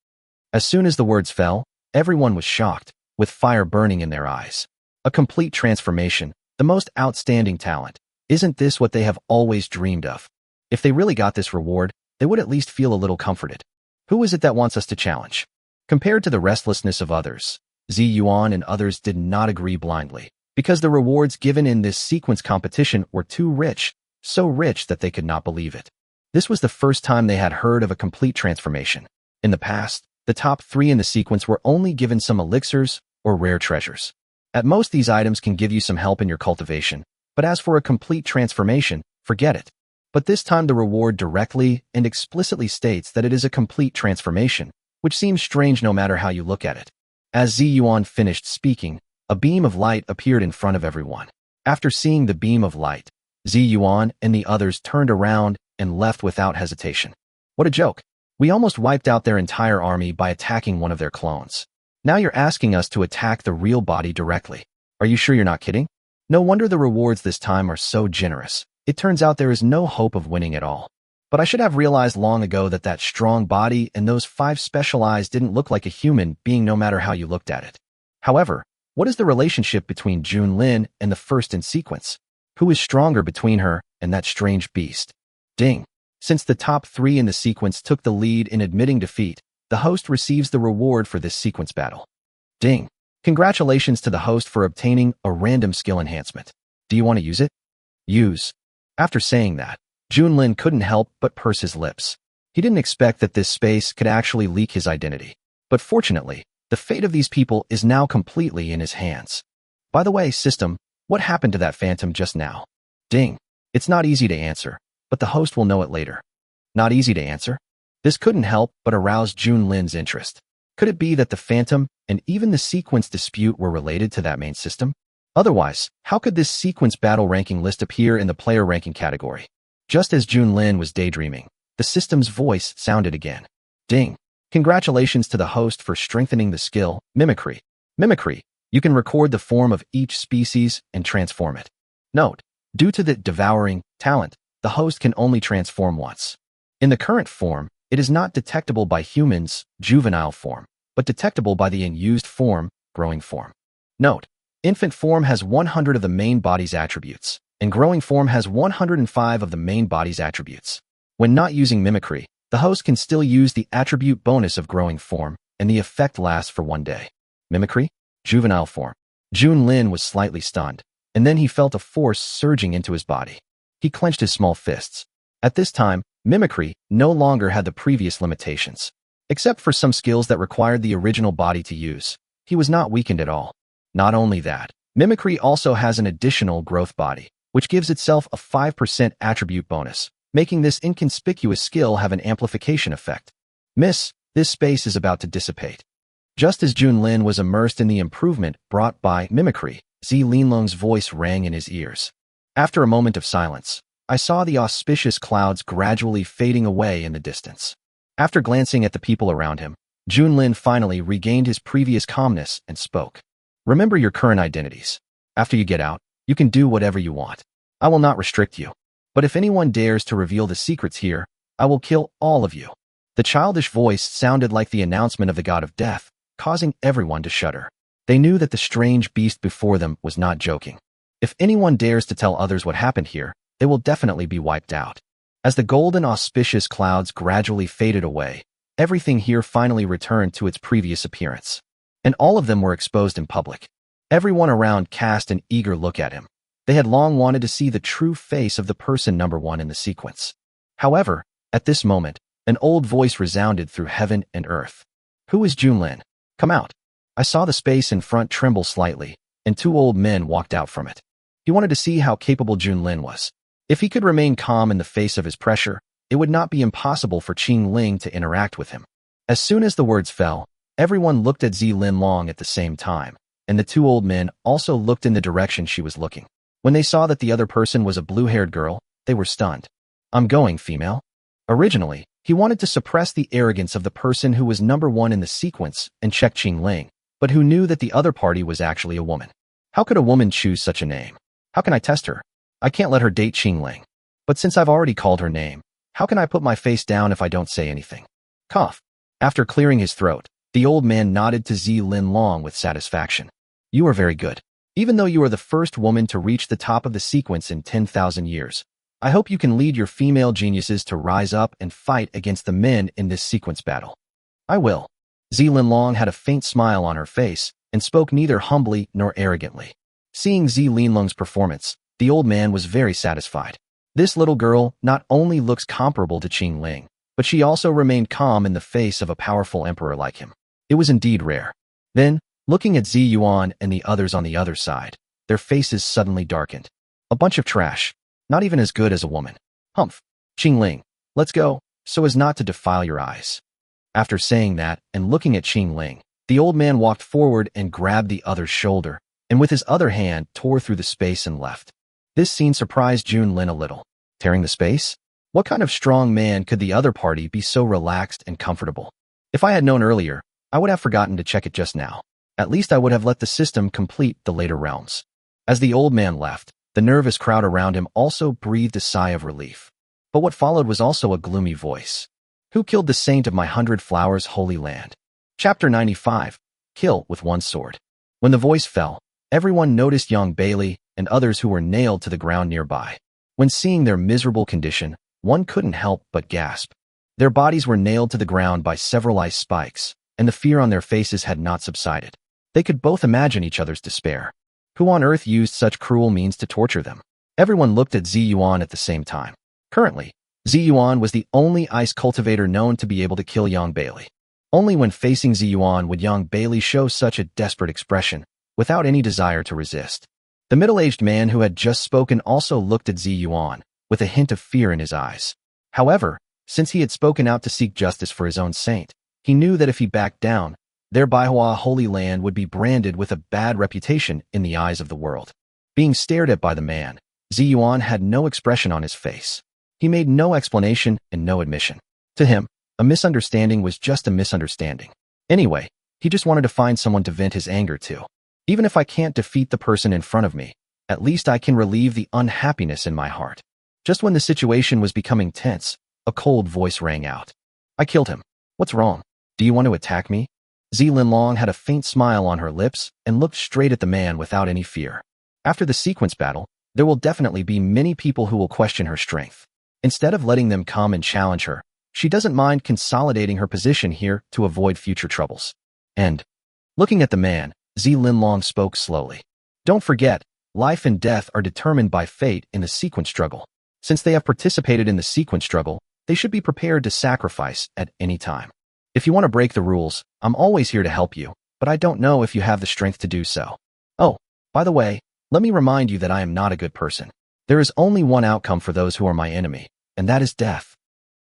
As soon as the words fell, everyone was shocked, with fire burning in their eyes. A complete transformation, the most outstanding talent. Isn't this what they have always dreamed of? If they really got this reward, they would at least feel a little comforted. Who is it that wants us to challenge? Compared to the restlessness of others, Ziyuan and others did not agree blindly, because the rewards given in this sequence competition were too rich, so rich that they could not believe it. This was the first time they had heard of a complete transformation. In the past, the top 3 in the sequence were only given some elixirs or rare treasures. At most, these items can give you some help in your cultivation, but as for a complete transformation, forget it. But this time the reward directly and explicitly states that it is a complete transformation, which seems strange no matter how you look at it. As Ziyuan finished speaking, a beam of light appeared in front of everyone. After seeing the beam of light, Ziyuan and the others turned around and left without hesitation. What a joke. We almost wiped out their entire army by attacking one of their clones. Now you're asking us to attack the real body directly. Are you sure you're not kidding? No wonder the rewards this time are so generous. It turns out there is no hope of winning at all. But I should have realized long ago that that strong body and those 5 special eyes didn't look like a human being no matter how you looked at it. However, what is the relationship between Junlin and the first in sequence? Who is stronger between her and that strange beast? Ding. Since the top 3 in the sequence took the lead in admitting defeat, the host receives the reward for this sequence battle. Ding. Congratulations to the host for obtaining a random skill enhancement. Do you want to use it? Use. After saying that, Junlin couldn't help but purse his lips. He didn't expect that this space could actually leak his identity. But fortunately, the fate of these people is now completely in his hands. By the way, system, what happened to that phantom just now? Ding. It's not easy to answer, but the host will know it later. Not easy to answer? This couldn't help but arouse Junlin's interest. Could it be that the phantom and even the sequence dispute were related to that main system? Otherwise, how could this sequence battle ranking list appear in the player ranking category? Just as Junlin was daydreaming, the system's voice sounded again. Ding. Congratulations to the host for strengthening the skill, Mimicry. Mimicry. You can record the form of each species and transform it. Note, due to the Devouring talent, the host can only transform once. In the current form, it is not detectable by humans, juvenile form, but detectable by the unused form, growing form. Note, infant form has 100 of the main body's attributes, and growing form has 105 of the main body's attributes. When not using mimicry, the host can still use the attribute bonus of growing form, and the effect lasts for 1 day. Mimicry? Juvenile form. Junlin was slightly stunned, and then he felt a force surging into his body. He clenched his small fists. At this time, mimicry no longer had the previous limitations. Except for some skills that required the original body to use, he was not weakened at all. Not only that, mimicry also has an additional growth body, which gives itself a 5% attribute bonus, making this inconspicuous skill have an amplification effect. Miss, this space is about to dissipate. Just as Junlin was immersed in the improvement brought by mimicry, Linlong's voice rang in his ears. After a moment of silence, I saw the auspicious clouds gradually fading away in the distance. After glancing at the people around him, Junlin finally regained his previous calmness and spoke. Remember your current identities. After you get out, you can do whatever you want. I will not restrict you. But if anyone dares to reveal the secrets here, I will kill all of you. The childish voice sounded like the announcement of the god of death, causing everyone to shudder. They knew that the strange beast before them was not joking. If anyone dares to tell others what happened here, they will definitely be wiped out. As the golden auspicious clouds gradually faded away, everything here finally returned to its previous appearance. And all of them were exposed in public. Everyone around cast an eager look at him. They had long wanted to see the true face of the person number one in the sequence. However, at this moment, an old voice resounded through heaven and earth. Who is Junlin? Come out. I saw the space in front tremble slightly, and two old men walked out from it. He wanted to see how capable Junlin was. If he could remain calm in the face of his pressure, it would not be impossible for Qingling to interact with him. As soon as the words fell, everyone looked at Linlong at the same time, and the two old men also looked in the direction she was looking. When they saw that the other person was a blue-haired girl, they were stunned. I'm going, female. Originally, he wanted to suppress the arrogance of the person who was number one in the sequence and check Qingling, but who knew that the other party was actually a woman. How could a woman choose such a name? How can I test her? I can't let her date Qingling. But since I've already called her name, how can I put my face down if I don't say anything? Cough. After clearing his throat, the old man nodded to Linlong with satisfaction. You are very good. Even though you are the first woman to reach the top of the sequence in 10,000 years, I hope you can lead your female geniuses to rise up and fight against the men in this sequence battle. I will. Linlong had a faint smile on her face and spoke neither humbly nor arrogantly. Seeing Linlong's performance, the old man was very satisfied. This little girl not only looks comparable to Qingling, but she also remained calm in the face of a powerful emperor like him. It was indeed rare. Then, looking at Yuan and the others on the other side, their faces suddenly darkened. A bunch of trash. Not even as good as a woman. Humph. Qingling, let's go, so as not to defile your eyes. After saying that and looking at Qingling, the old man walked forward and grabbed the other's shoulder, and with his other hand tore through the space and left. This scene surprised Junlin a little. Tearing the space? What kind of strong man could the other party be so relaxed and comfortable? If I had known earlier, I would have forgotten to check it just now. At least I would have let the system complete the later realms. As the old man left, the nervous crowd around him also breathed a sigh of relief. But what followed was also a gloomy voice. Who killed the saint of my 100 flowers holy land? Chapter 95. Kill with one sword. When the voice fell, everyone noticed young Bailey and others who were nailed to the ground nearby. When seeing their miserable condition, one couldn't help but gasp. Their bodies were nailed to the ground by several ice spikes, and the fear on their faces had not subsided. They could both imagine each other's despair. Who on earth used such cruel means to torture them? Everyone looked at Yuan at the same time. Currently, Yuan was the only ice cultivator known to be able to kill young Bailey. Only when facing Yuan would young Bailey show such a desperate expression, without any desire to resist. The middle-aged man who had just spoken also looked at Yuan, with a hint of fear in his eyes. However, since he had spoken out to seek justice for his own saint, he knew that if he backed down, their Baihua Holy Land would be branded with a bad reputation in the eyes of the world. Being stared at by the man, Yuan had no expression on his face. He made no explanation and no admission. To him, a misunderstanding was just a misunderstanding. Anyway, he just wanted to find someone to vent his anger to. Even if I can't defeat the person in front of me, at least I can relieve the unhappiness in my heart. Just when the situation was becoming tense, a cold voice rang out. I killed him. What's wrong? Do you want to attack me? Linlong had a faint smile on her lips and looked straight at the man without any fear. After the sequence battle, there will definitely be many people who will question her strength. Instead of letting them come and challenge her, she doesn't mind consolidating her position here to avoid future troubles. And, looking at the man, Linlong spoke slowly. Don't forget, life and death are determined by fate in the sequence struggle. Since they have participated in the sequence struggle, they should be prepared to sacrifice at any time. If you want to break the rules, I'm always here to help you, but I don't know if you have the strength to do so. Oh, by the way, let me remind you that I am not a good person. There is only one outcome for those who are my enemy, and that is death.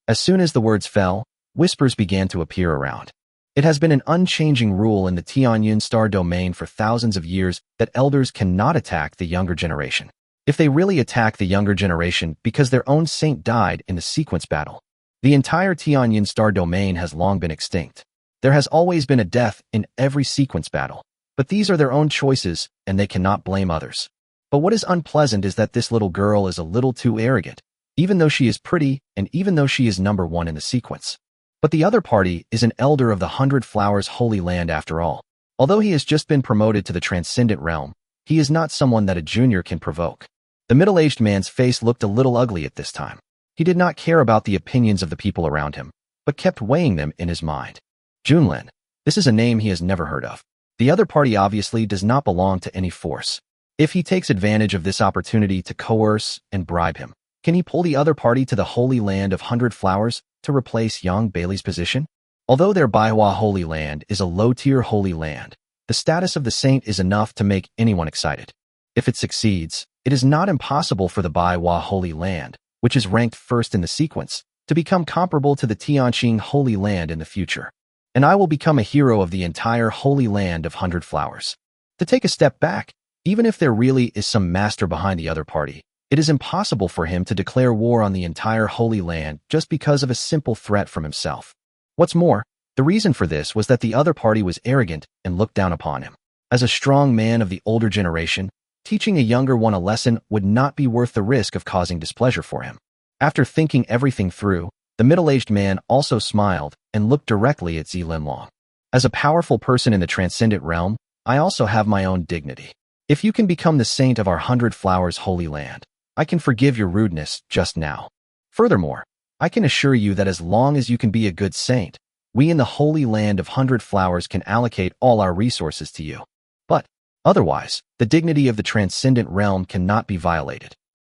As soon as the words fell, whispers began to appear around. It has been an unchanging rule in the Tianyun star domain for thousands of years that elders cannot attack the younger generation. If they really attack the younger generation because their own saint died in the sequence battle, the entire Tianyun star domain has long been extinct. There has always been a death in every sequence battle, but these are their own choices and they cannot blame others. But what is unpleasant is that this little girl is a little too arrogant, even though she is pretty and even though she is number one in the sequence. But the other party is an elder of the 100 Flowers Holy Land after all. Although he has just been promoted to the Transcendent Realm, he is not someone that a junior can provoke. The middle-aged man's face looked a little ugly at this time. He did not care about the opinions of the people around him, but kept weighing them in his mind. Junlin. This is a name he has never heard of. The other party obviously does not belong to any force. If he takes advantage of this opportunity to coerce and bribe him, can he pull the other party to the Holy Land of 100 Flowers to replace Yang Bailey's position? Although their Baihua Holy Land is a low-tier Holy Land, the status of the saint is enough to make anyone excited. If it succeeds, it is not impossible for the Baihua Holy Land, which is ranked first in the sequence, to become comparable to the Tianqing Holy Land in the future. And I will become a hero of the entire Holy Land of 100 Flowers. To take a step back, even if there really is some master behind the other party, it is impossible for him to declare war on the entire Holy Land just because of a simple threat from himself. What's more, the reason for this was that the other party was arrogant and looked down upon him. As a strong man of the older generation, teaching a younger one a lesson would not be worth the risk of causing displeasure for him. After thinking everything through, the middle-aged man also smiled and looked directly at Zilin. As a powerful person in the Transcendent Realm, I also have my own dignity. If you can become the saint of our 100 Flowers Holy Land, I can forgive your rudeness just now. Furthermore, I can assure you that as long as you can be a good saint, we in the Holy Land of 100 Flowers can allocate all our resources to you. But, otherwise, the dignity of the Transcendent Realm cannot be violated.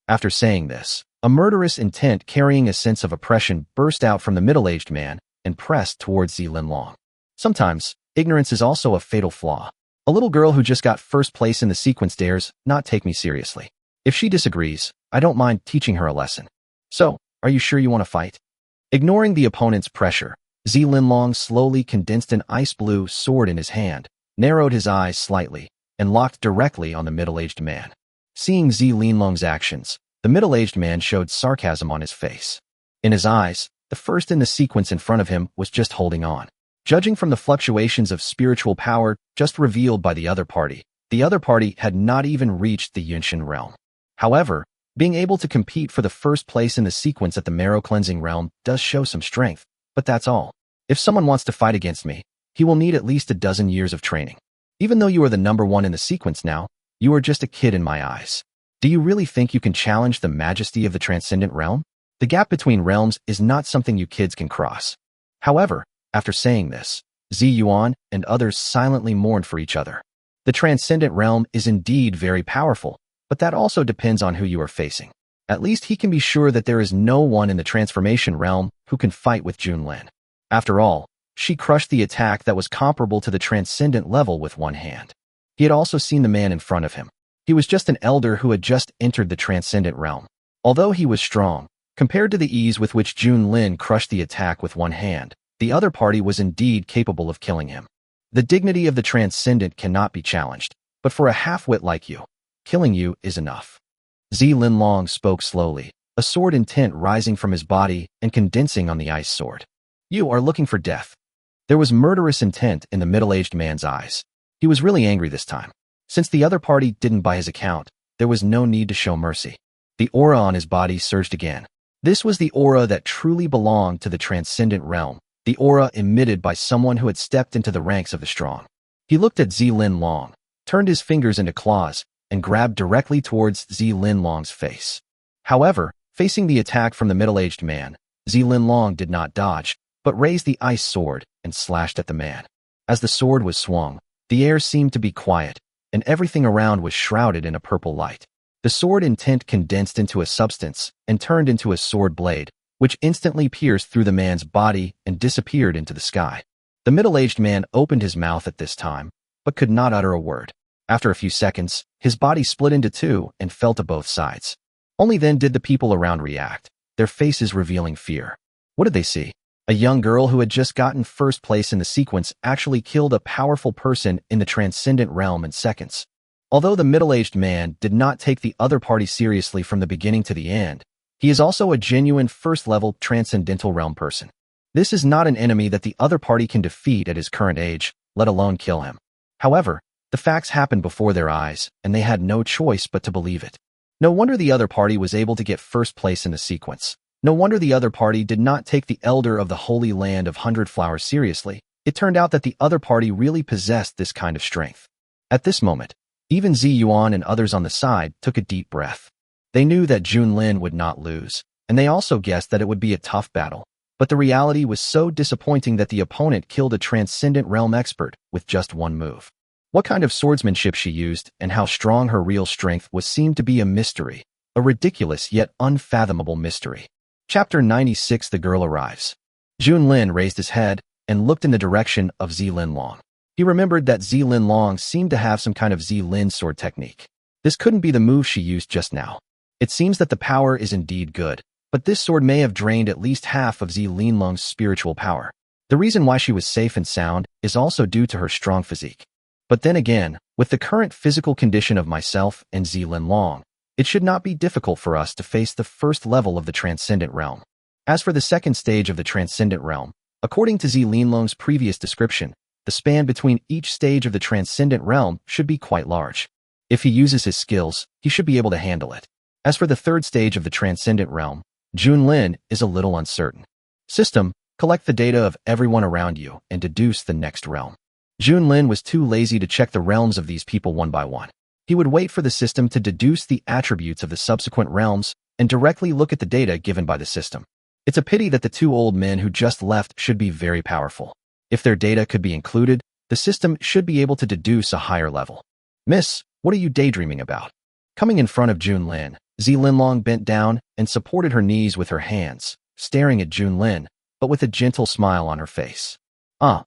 After saying this, a murderous intent carrying a sense of oppression burst out from the middle-aged man and pressed towards Zilin. Sometimes, ignorance is also a fatal flaw. A little girl who just got first place in the sequence dares not take me seriously. If she disagrees, I don't mind teaching her a lesson. So, are you sure you want to fight? Ignoring the opponent's pressure, Zilin slowly condensed an ice blue sword in his hand, narrowed his eyes slightly, and locked directly on the middle-aged man. Seeing Zilin actions, the middle-aged man showed sarcasm on his face. In his eyes, the first in the sequence in front of him was just holding on. Judging from the fluctuations of spiritual power just revealed by the other party had not even reached the Yunshin realm. However, being able to compete for the first place in the sequence at the Marrow Cleansing realm does show some strength, but that's all. If someone wants to fight against me, he will need at least a dozen years of training. Even though you are the number one in the sequence now, you are just a kid in my eyes. Do you really think you can challenge the majesty of the Transcendent Realm? The gap between realms is not something you kids can cross. However, after saying this, Zi Yuan and others silently mourned for each other. The Transcendent Realm is indeed very powerful, but that also depends on who you are facing. At least he can be sure that there is no one in the Transformation Realm who can fight with Junlin. After all, she crushed the attack that was comparable to the Transcendent level with one hand. He had also seen the man in front of him. He was just an elder who had just entered the Transcendent Realm. Although he was strong, compared to the ease with which Junlin crushed the attack with one hand, the other party was indeed capable of killing him. The dignity of the Transcendent cannot be challenged, but for a half-wit like you, killing you is enough. Zilin spoke slowly, a sword intent rising from his body and condensing on the ice sword. You are looking for death. There was murderous intent in the middle-aged man's eyes. He was really angry this time. Since the other party didn't buy his account, there was no need to show mercy. The aura on his body surged again. This was the aura that truly belonged to the Transcendent Realm, the aura emitted by someone who had stepped into the ranks of the strong. He looked at Zilin, turned his fingers into claws, and grabbed directly towards Zilin face. However, facing the attack from the middle-aged man, Zilin did not dodge, but raised the ice sword and slashed at the man. As the sword was swung, the air seemed to be quiet, and everything around was shrouded in a purple light. The sword intent condensed into a substance and turned into a sword blade, which instantly pierced through the man's body and disappeared into the sky. The middle-aged man opened his mouth at this time, but could not utter a word. After a few seconds, his body split into two and fell to both sides. Only then did the people around react, their faces revealing fear. What did they see? A young girl who had just gotten first place in the sequence actually killed a powerful person in the transcendent realm in seconds. Although the middle-aged man did not take the other party seriously from the beginning to the end, he is also a genuine first-level transcendental realm person. This is not an enemy that the other party can defeat at his current age, let alone kill him. However, the facts happened before their eyes, and they had no choice but to believe it. No wonder the other party was able to get first place in the sequence. No wonder the other party did not take the elder of the Holy Land of Hundred Flowers seriously. It turned out that the other party really possessed this kind of strength. At this moment, even Zi Yuan and others on the side took a deep breath. They knew that Junlin would not lose, and they also guessed that it would be a tough battle. But the reality was so disappointing that the opponent killed a transcendent realm expert with just one move. What kind of swordsmanship she used and how strong her real strength was seemed to be a mystery, a ridiculous yet unfathomable mystery. Chapter 96. The girl arrives. Junlin raised his head and looked in the direction of Zilin Long. He remembered that Zilin Long seemed to have some kind of Zilin sword technique. This couldn't be the move she used just now. It seems that the power is indeed good, but this sword may have drained at least half of Zilin Long's spiritual power. The reason why she was safe and sound is also due to her strong physique. But then again, with the current physical condition of myself and Zilin Long, it should not be difficult for us to face the first level of the Transcendent Realm. As for the second stage of the Transcendent Realm, according to Zilin Long's previous description, the span between each stage of the Transcendent Realm should be quite large. If he uses his skills, he should be able to handle it. As for the third stage of the Transcendent Realm, Junlin is a little uncertain. System, collect the data of everyone around you and deduce the next realm. Junlin was too lazy to check the realms of these people one by one. He would wait for the system to deduce the attributes of the subsequent realms and directly look at the data given by the system. It's a pity that the two old men who just left should be very powerful. If their data could be included, the system should be able to deduce a higher level. Miss, what are you daydreaming about? Coming in front of Junlin, Zilin Long bent down and supported her knees with her hands, staring at Junlin, but with a gentle smile on her face.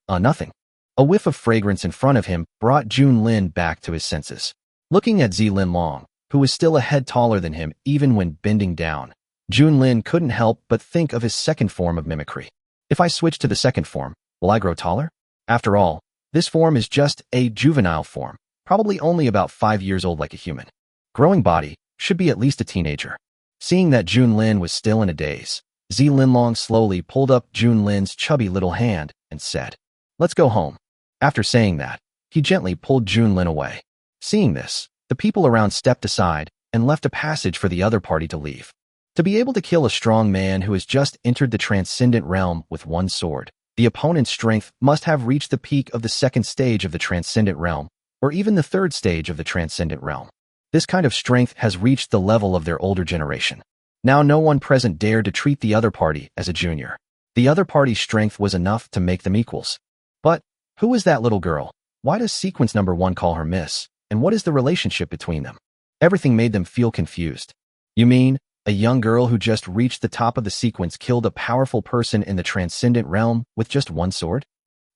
Nothing. A whiff of fragrance in front of him brought Junlin back to his senses. Looking at Zilin Long, who was still a head taller than him even when bending down, Junlin couldn't help but think of his second form of mimicry. If I switch to the second form, will I grow taller? After all, this form is just a juvenile form, probably only about 5 years old like a human. Growing body should be at least a teenager. Seeing that Junlin was still in a daze, Zilin Long slowly pulled up Junlin's chubby little hand and said, "Let's go home." After saying that, he gently pulled Junlin away. Seeing this, the people around stepped aside and left a passage for the other party to leave. To be able to kill a strong man who has just entered the Transcendent Realm with one sword, the opponent's strength must have reached the peak of the second stage of the Transcendent Realm, or even the third stage of the Transcendent Realm. This kind of strength has reached the level of their older generation. Now no one present dared to treat the other party as a junior. The other party's strength was enough to make them equals. But who is that little girl? Why does sequence number 1 call her Miss? And what is the relationship between them? Everything made them feel confused. You mean, a young girl who just reached the top of the sequence killed a powerful person in the Transcendent Realm with just one sword?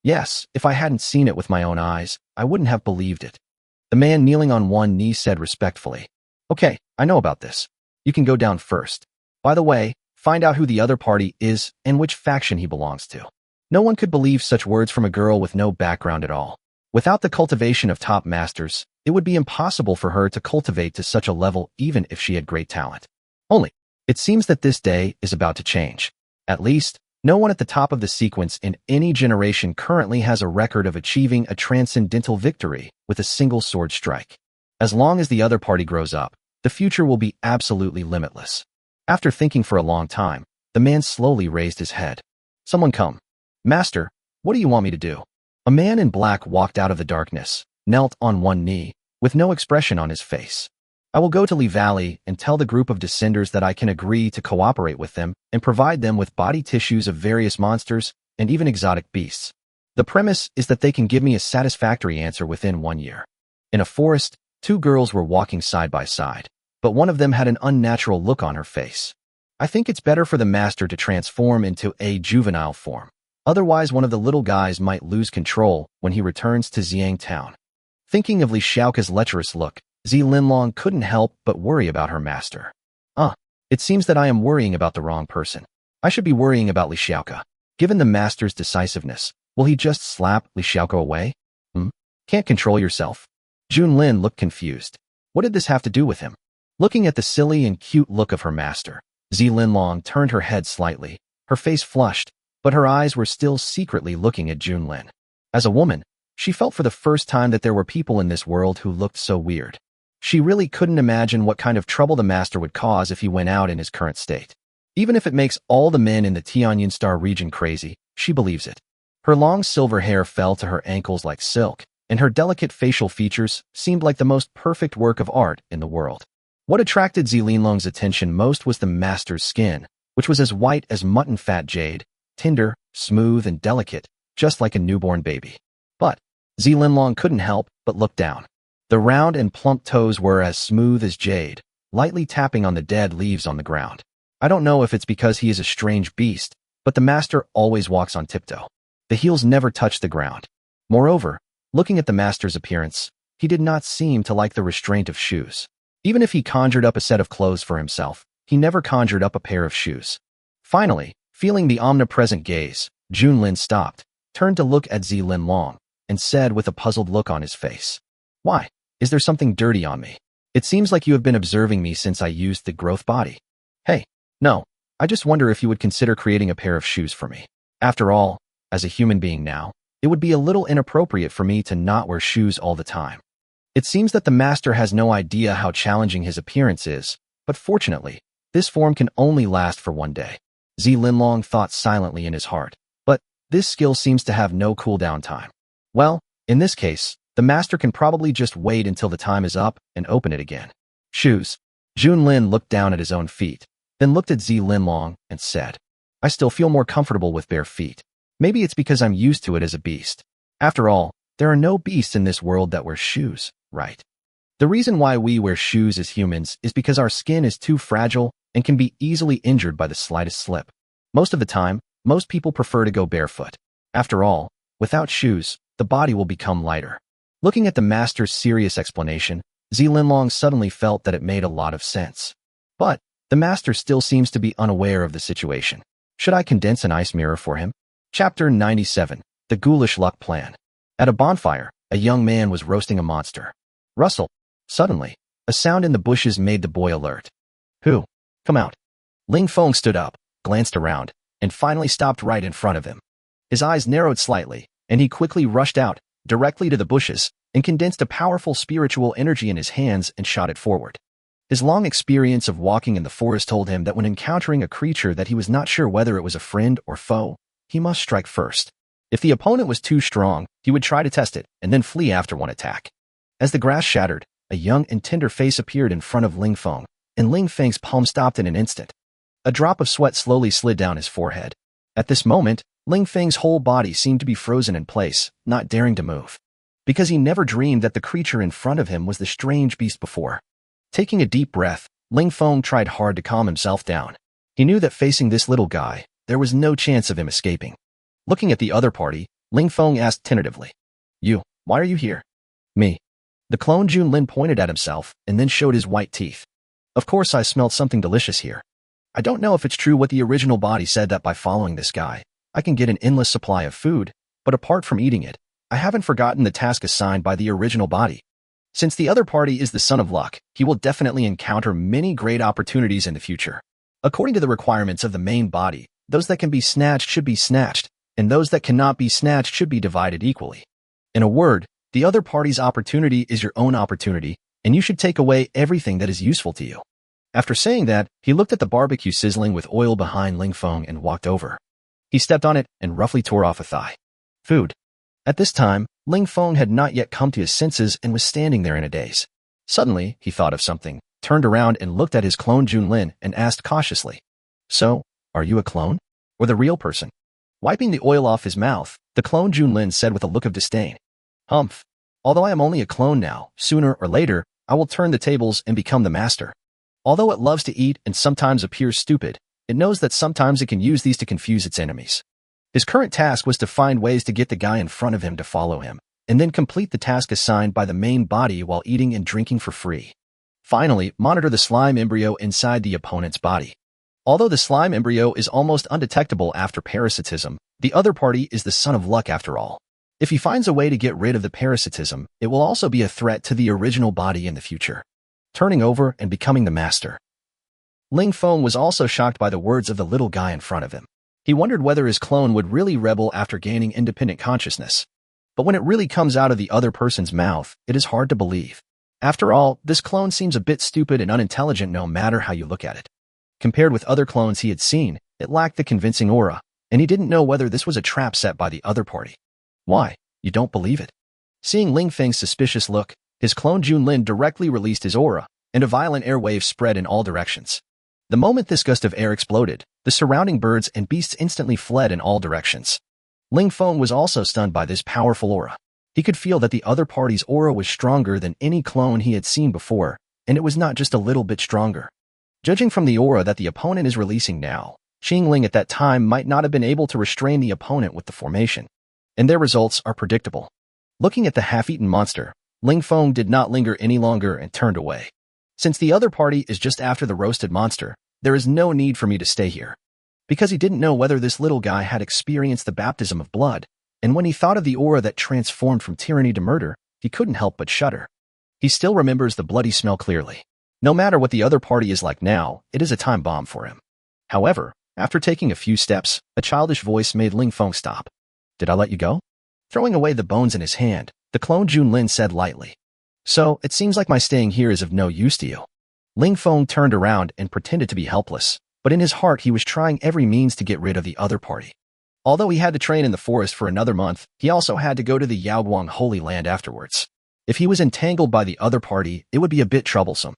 Yes, if I hadn't seen it with my own eyes, I wouldn't have believed it. The man kneeling on one knee said respectfully, "Okay, I know about this. You can go down first. By the way, find out who the other party is and which faction he belongs to." No one could believe such words from a girl with no background at all. Without the cultivation of top masters, it would be impossible for her to cultivate to such a level even if she had great talent. Only, it seems that this day is about to change. At least, no one at the top of the sequence in any generation currently has a record of achieving a transcendental victory with a single sword strike. As long as the other party grows up, the future will be absolutely limitless. After thinking for a long time, the man slowly raised his head. "Someone come." "Master, what do you want me to do?" A man in black walked out of the darkness, knelt on one knee, with no expression on his face. "I will go to Lee Valley and tell the group of descenders that I can agree to cooperate with them and provide them with body tissues of various monsters and even exotic beasts. The premise is that they can give me a satisfactory answer within 1 year." In a forest, 2 girls were walking side by side, but one of them had an unnatural look on her face. I think it's better for the master to transform into a juvenile form. Otherwise, one of the little guys might lose control when he returns to Xiang Town. Thinking of Li Xiaoka's lecherous look, Zi Linlong couldn't help but worry about her master. It seems that I am worrying about the wrong person. I should be worrying about Li Xiaoka. Given the master's decisiveness, will he just slap Li Xiaoka away? Can't control yourself? Junlin looked confused. What did this have to do with him? Looking at the silly and cute look of her master, Zi Linlong turned her head slightly. Her face flushed, but her eyes were still secretly looking at Junlin. As a woman, she felt for the first time that there were people in this world who looked so weird. She really couldn't imagine what kind of trouble the master would cause if he went out in his current state. Even if it makes all the men in the Tianyang Star region crazy, she believes it. Her long silver hair fell to her ankles like silk, and her delicate facial features seemed like the most perfect work of art in the world. What attracted Zi Linlong's attention most was the master's skin, which was as white as mutton fat jade, tender, smooth, and delicate, just like a newborn baby. But Zi Linlong couldn't help but look down. The round and plump toes were as smooth as jade, lightly tapping on the dead leaves on the ground. I don't know if it's because he is a strange beast, but the master always walks on tiptoe. The heels never touch the ground. Moreover, looking at the master's appearance, he did not seem to like the restraint of shoes. Even if he conjured up a set of clothes for himself, he never conjured up a pair of shoes. Finally, feeling the omnipresent gaze, Junlin stopped, turned to look at Zi Linlong, and said with a puzzled look on his face, "Why? Is there something dirty on me? It seems like you have been observing me since I used the growth body." "Hey, no, I just wonder if you would consider creating a pair of shoes for me. After all, as a human being now, it would be a little inappropriate for me to not wear shoes all the time." It seems that the master has no idea how challenging his appearance is, but fortunately, this form can only last for one day. Zi Linlong thought silently in his heart, but this skill seems to have no cooldown time. Well, in this case, the master can probably just wait until the time is up and open it again. Shoes. Junlin looked down at his own feet, then looked at Zi Linlong and said, "I still feel more comfortable with bare feet. Maybe it's because I'm used to it as a beast. After all, there are no beasts in this world that wear shoes, right? The reason why we wear shoes as humans is because our skin is too fragile and can be easily injured by the slightest slip. Most of the time, most people prefer to go barefoot. After all, without shoes, the body will become lighter." Looking at the master's serious explanation, Zi Linlong suddenly felt that it made a lot of sense. But the master still seems to be unaware of the situation. Should I condense an ice mirror for him? Chapter 97, The Ghoulish Luck Plan. At a bonfire, a young man was roasting a monster. Rustle. Suddenly, a sound in the bushes made the boy alert. "Who? Come out." Ling Feng stood up, glanced around, and finally stopped right in front of him. His eyes narrowed slightly, and he quickly rushed out, directly to the bushes, and condensed a powerful spiritual energy in his hands and shot it forward. His long experience of walking in the forest told him that when encountering a creature that he was not sure whether it was a friend or foe, he must strike first. If the opponent was too strong, he would try to test it and then flee after one attack. As the grass shattered, a young and tender face appeared in front of Ling Feng, and Ling Feng's palm stopped in an instant. A drop of sweat slowly slid down his forehead. At this moment, Ling Feng's whole body seemed to be frozen in place, not daring to move. Because he never dreamed that the creature in front of him was the strange beast before. Taking a deep breath, Ling Feng tried hard to calm himself down. He knew that facing this little guy, there was no chance of him escaping. Looking at the other party, Ling Feng asked tentatively, "You, why are you here?" "Me." The clone Junlin pointed at himself and then showed his white teeth. "Of course I smelled something delicious here. I don't know if it's true what the original body said that by following this guy, I can get an endless supply of food, but apart from eating it, I haven't forgotten the task assigned by the original body. Since the other party is the son of luck, he will definitely encounter many great opportunities in the future. According to the requirements of the main body, those that can be snatched should be snatched, and those that cannot be snatched should be divided equally. In a word, the other party's opportunity is your own opportunity, and you should take away everything that is useful to you." After saying that, he looked at the barbecue sizzling with oil behind Ling Feng and walked over. He stepped on it and roughly tore off a thigh. Food. At this time, Ling Feng had not yet come to his senses and was standing there in a daze. Suddenly, he thought of something, turned around and looked at his clone Junlin and asked cautiously, "So, are you a clone? Or the real person?" Wiping the oil off his mouth, the clone Junlin said with a look of disdain, "Humph. Although I am only a clone now, sooner or later, I will turn the tables and become the master. Although it loves to eat and sometimes appears stupid, It knows that sometimes it can use these to confuse its enemies. His current task was to find ways to get the guy in front of him to follow him, and then complete the task assigned by the main body while eating and drinking for free. Finally, monitor the slime embryo inside the opponent's body. Although the slime embryo is almost undetectable after parasitism, the other party is the son of luck after all. If he finds a way to get rid of the parasitism, it will also be a threat to the original body in the future, turning over and becoming the master. Ling Feng was also shocked by the words of the little guy in front of him. He wondered whether his clone would really rebel after gaining independent consciousness. But when it really comes out of the other person's mouth, it is hard to believe. After all, this clone seems a bit stupid and unintelligent no matter how you look at it. Compared with other clones he had seen, it lacked the convincing aura, and he didn't know whether this was a trap set by the other party. Why? You don't believe it? Seeing Ling Feng's suspicious look, his clone Junlin directly released his aura, and a violent air wave spread in all directions. The moment this gust of air exploded, the surrounding birds and beasts instantly fled in all directions. Ling Feng was also stunned by this powerful aura. He could feel that the other party's aura was stronger than any clone he had seen before, and it was not just a little bit stronger. Judging from the aura that the opponent is releasing now, Qingling at that time might not have been able to restrain the opponent with the formation. And their results are predictable. Looking at the half-eaten monster, Ling Feng did not linger any longer and turned away. Since the other party is just after the roasted monster, there is no need for me to stay here. Because he didn't know whether this little guy had experienced the baptism of blood, and when he thought of the aura that transformed from tyranny to murder, he couldn't help but shudder. He still remembers the bloody smell clearly. No matter what the other party is like now, it is a time bomb for him. However, after taking a few steps, a childish voice made Ling Feng stop. Did I let you go? Throwing away the bones in his hand, the clone Junlin said lightly. So, it seems like my staying here is of no use to you. Ling Feng turned around and pretended to be helpless, but in his heart he was trying every means to get rid of the other party. Although he had to train in the forest for another month, he also had to go to the Yaoguang Holy Land afterwards. If he was entangled by the other party, it would be a bit troublesome.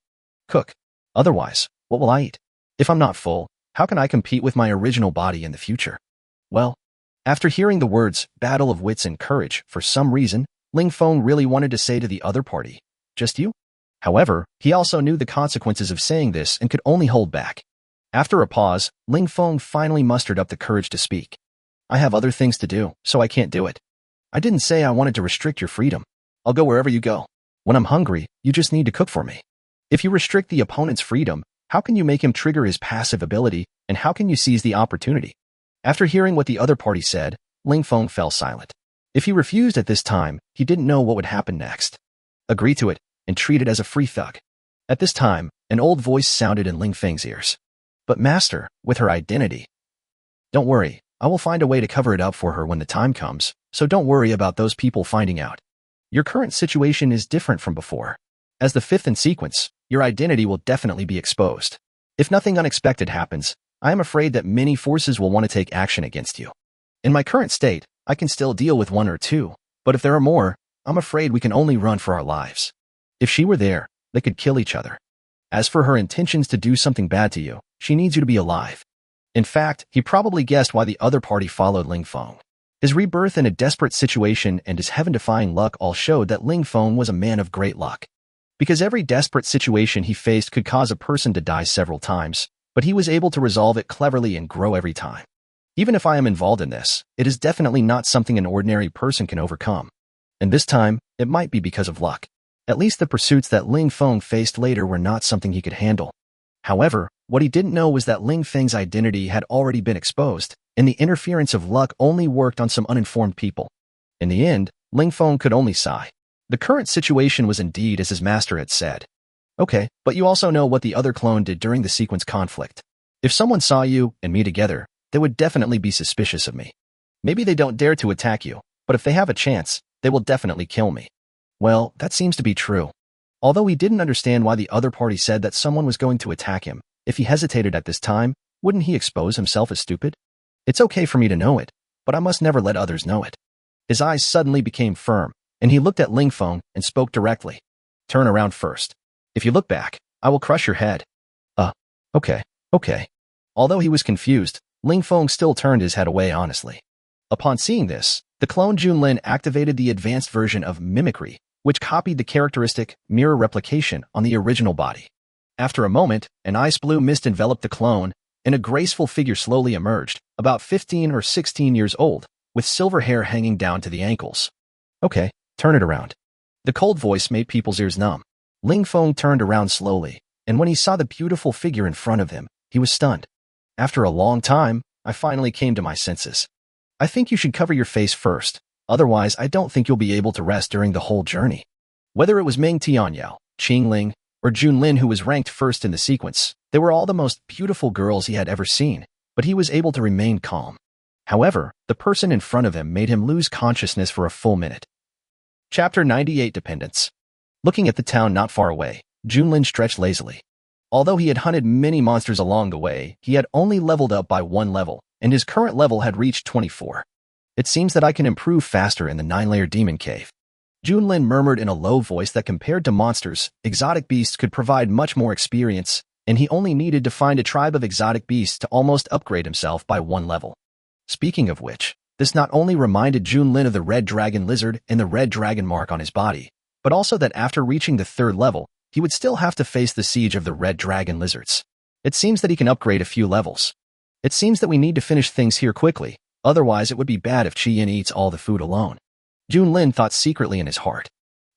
Cook. Otherwise, what will I eat? If I'm not full, how can I compete with my original body in the future? Well, after hearing the words, battle of wits and courage, for some reason, Ling Feng really wanted to say to the other party, just you? However, he also knew the consequences of saying this and could only hold back. After a pause, Ling Feng finally mustered up the courage to speak. I have other things to do, so I can't do it. I didn't say I wanted to restrict your freedom. I'll go wherever you go. When I'm hungry, you just need to cook for me. If you restrict the opponent's freedom, how can you make him trigger his passive ability, and how can you seize the opportunity? After hearing what the other party said, Ling Feng fell silent. If he refused at this time, he didn't know what would happen next. Agree to it, and treat it as a free thug. At this time, an old voice sounded in Ling Feng's ears. But master, with her identity. Don't worry, I will find a way to cover it up for her when the time comes, so don't worry about those people finding out. Your current situation is different from before. As the fifth in sequence, your identity will definitely be exposed. If nothing unexpected happens, I am afraid that many forces will want to take action against you. In my current state, I can still deal with one or two, but if there are more, I'm afraid we can only run for our lives. If she were there, they could kill each other. As for her intentions to do something bad to you, she needs you to be alive. In fact, he probably guessed why the other party followed Ling Feng. His rebirth in a desperate situation and his heaven-defying luck all showed that Ling Feng was a man of great luck. Because every desperate situation he faced could cause a person to die several times, but he was able to resolve it cleverly and grow every time. Even if I am involved in this, it is definitely not something an ordinary person can overcome. And this time, it might be because of luck. At least the pursuits that Ling Feng faced later were not something he could handle. However, what he didn't know was that Ling Feng's identity had already been exposed, and the interference of luck only worked on some uninformed people. In the end, Ling Feng could only sigh. The current situation was indeed as his master had said. Okay, but you also know what the other clone did during the sequence conflict. If someone saw you and me together, they would definitely be suspicious of me. Maybe they don't dare to attack you, but if they have a chance, they will definitely kill me. Well, that seems to be true. Although he didn't understand why the other party said that someone was going to attack him, if he hesitated at this time, wouldn't he expose himself as stupid? It's okay for me to know it, but I must never let others know it. His eyes suddenly became firm, and he looked at Ling Feng and spoke directly. Turn around first. If you look back, I will crush your head. Okay. Although he was confused, Ling Feng still turned his head away honestly. Upon seeing this, the clone Junlin activated the advanced version of mimicry, which copied the characteristic mirror replication on the original body. After a moment, an ice blue mist enveloped the clone, and a graceful figure slowly emerged, about 15 or 16 years old, with silver hair hanging down to the ankles. Okay, turn it around. The cold voice made people's ears numb. Ling Feng turned around slowly, and when he saw the beautiful figure in front of him, he was stunned. After a long time, I finally came to my senses. I think you should cover your face first, otherwise I don't think you'll be able to rest during the whole journey. Whether it was Ming Tianyao, Qingling, or Junlin who was ranked first in the sequence, they were all the most beautiful girls he had ever seen, but he was able to remain calm. However, the person in front of him made him lose consciousness for a full minute. Chapter 98 Dependence. Looking at the town not far away, Junlin stretched lazily. Although he had hunted many monsters along the way, he had only leveled up by 1 level, and his current level had reached 24. It seems that I can improve faster in the 9-layer demon cave. Junlin murmured in a low voice that compared to monsters, exotic beasts could provide much more experience, and he only needed to find a tribe of exotic beasts to almost upgrade himself by 1 level. Speaking of which, this not only reminded Junlin of the red dragon lizard and the red dragon mark on his body, but also that after reaching the 3rd level, he would still have to face the siege of the red dragon lizards. It seems that he can upgrade a few levels. It seems that we need to finish things here quickly, otherwise it would be bad if Qian eats all the food alone. Junlin thought secretly in his heart.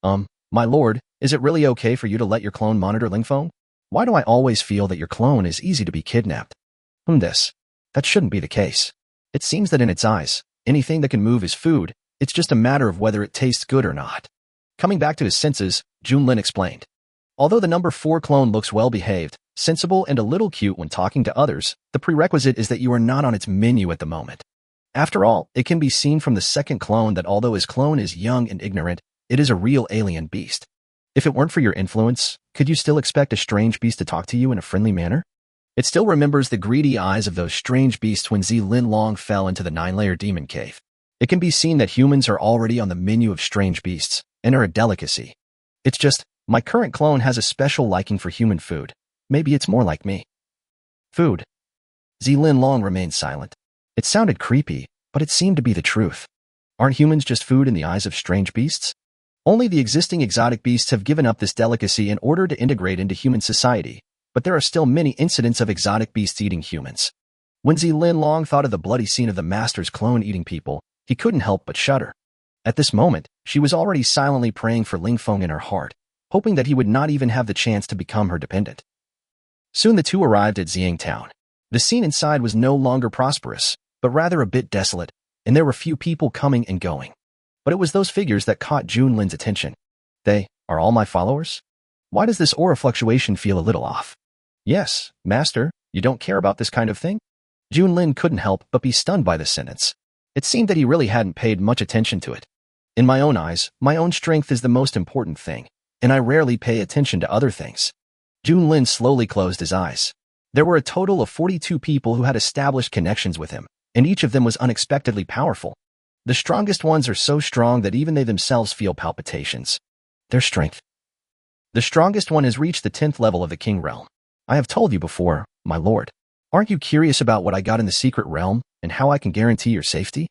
My lord, is it really okay for you to let your clone monitor Lingfeng? Why do I always feel that your clone is easy to be kidnapped? That shouldn't be the case. It seems that in its eyes, anything that can move is food, it's just a matter of whether it tastes good or not. Coming back to his senses, Junlin explained. Although the number 4 clone looks well-behaved, sensible, and a little cute when talking to others, the prerequisite is that you are not on its menu at the moment. After all, it can be seen from the 2nd clone that although his clone is young and ignorant, it is a real alien beast. If it weren't for your influence, could you still expect a strange beast to talk to you in a friendly manner? It still remembers the greedy eyes of those strange beasts when Zilin Long fell into the 9-layer demon cave. It can be seen that humans are already on the menu of strange beasts, and are a delicacy. It's just, my current clone has a special liking for human food. Maybe it's more like me. Food. Zilin Long remained silent. It sounded creepy, but it seemed to be the truth. Aren't humans just food in the eyes of strange beasts? Only the existing exotic beasts have given up this delicacy in order to integrate into human society, but there are still many incidents of exotic beasts eating humans. When Zilin Long thought of the bloody scene of the master's clone eating people, he couldn't help but shudder. At this moment, she was already silently praying for Lingfeng in her heart, hoping that he would not even have the chance to become her dependent. Soon the two arrived at Xiang Town. The scene inside was no longer prosperous, but rather a bit desolate, and there were few people coming and going. But it was those figures that caught Junlin's attention. They are all my followers? Why does this aura fluctuation feel a little off? Yes, master, you don't care about this kind of thing? Junlin couldn't help but be stunned by this sentence. It seemed that he really hadn't paid much attention to it. In my own eyes, my own strength is the most important thing, and I rarely pay attention to other things. Junlin slowly closed his eyes. There were a total of 42 people who had established connections with him, and each of them was unexpectedly powerful. The strongest ones are so strong that even they themselves feel palpitations. Their strength. The strongest one has reached the 10th level of the King Realm. I have told you before, my lord. Aren't you curious about what I got in the secret realm, and how I can guarantee your safety?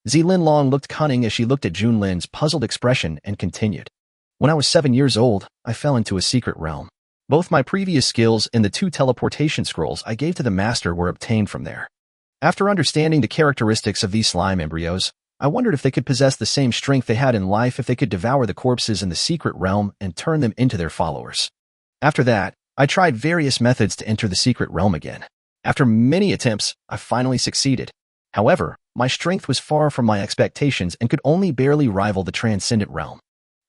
Zilin Long looked cunning as she looked at Junlin's puzzled expression and continued. When I was 7 years old, I fell into a secret realm. Both my previous skills and the 2 teleportation scrolls I gave to the master were obtained from there. After understanding the characteristics of these slime embryos, I wondered if they could possess the same strength they had in life if they could devour the corpses in the secret realm and turn them into their followers. After that, I tried various methods to enter the secret realm again. After many attempts, I finally succeeded. However, my strength was far from my expectations and could only barely rival the transcendent realm.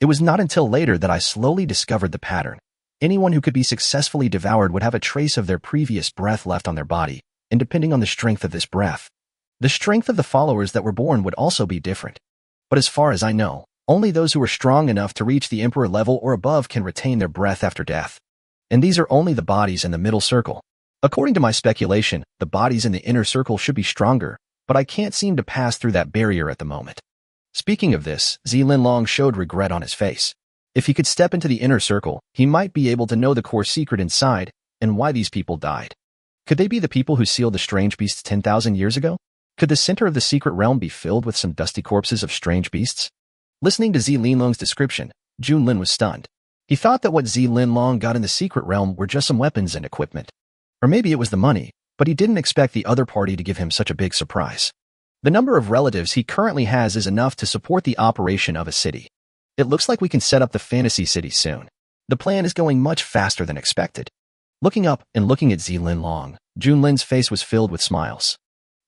It was not until later that I slowly discovered the pattern. Anyone who could be successfully devoured would have a trace of their previous breath left on their body, and depending on the strength of this breath, the strength of the followers that were born would also be different. But as far as I know, only those who are strong enough to reach the emperor level or above can retain their breath after death. And these are only the bodies in the middle circle. According to my speculation, the bodies in the inner circle should be stronger, but I can't seem to pass through that barrier at the moment. Speaking of this, Zilin Long showed regret on his face. If he could step into the inner circle, he might be able to know the core secret inside and why these people died. Could they be the people who sealed the strange beasts 10,000 years ago? Could the center of the secret realm be filled with some dusty corpses of strange beasts? Listening to Zilin Long's description, Junlin was stunned. He thought that what Zilin Long got in the secret realm were just some weapons and equipment. Or maybe it was the money, but he didn't expect the other party to give him such a big surprise. The number of relatives he currently has is enough to support the operation of a city. It looks like we can set up the fantasy city soon. The plan is going much faster than expected. Looking up and looking at Zilin, Junlin's face was filled with smiles.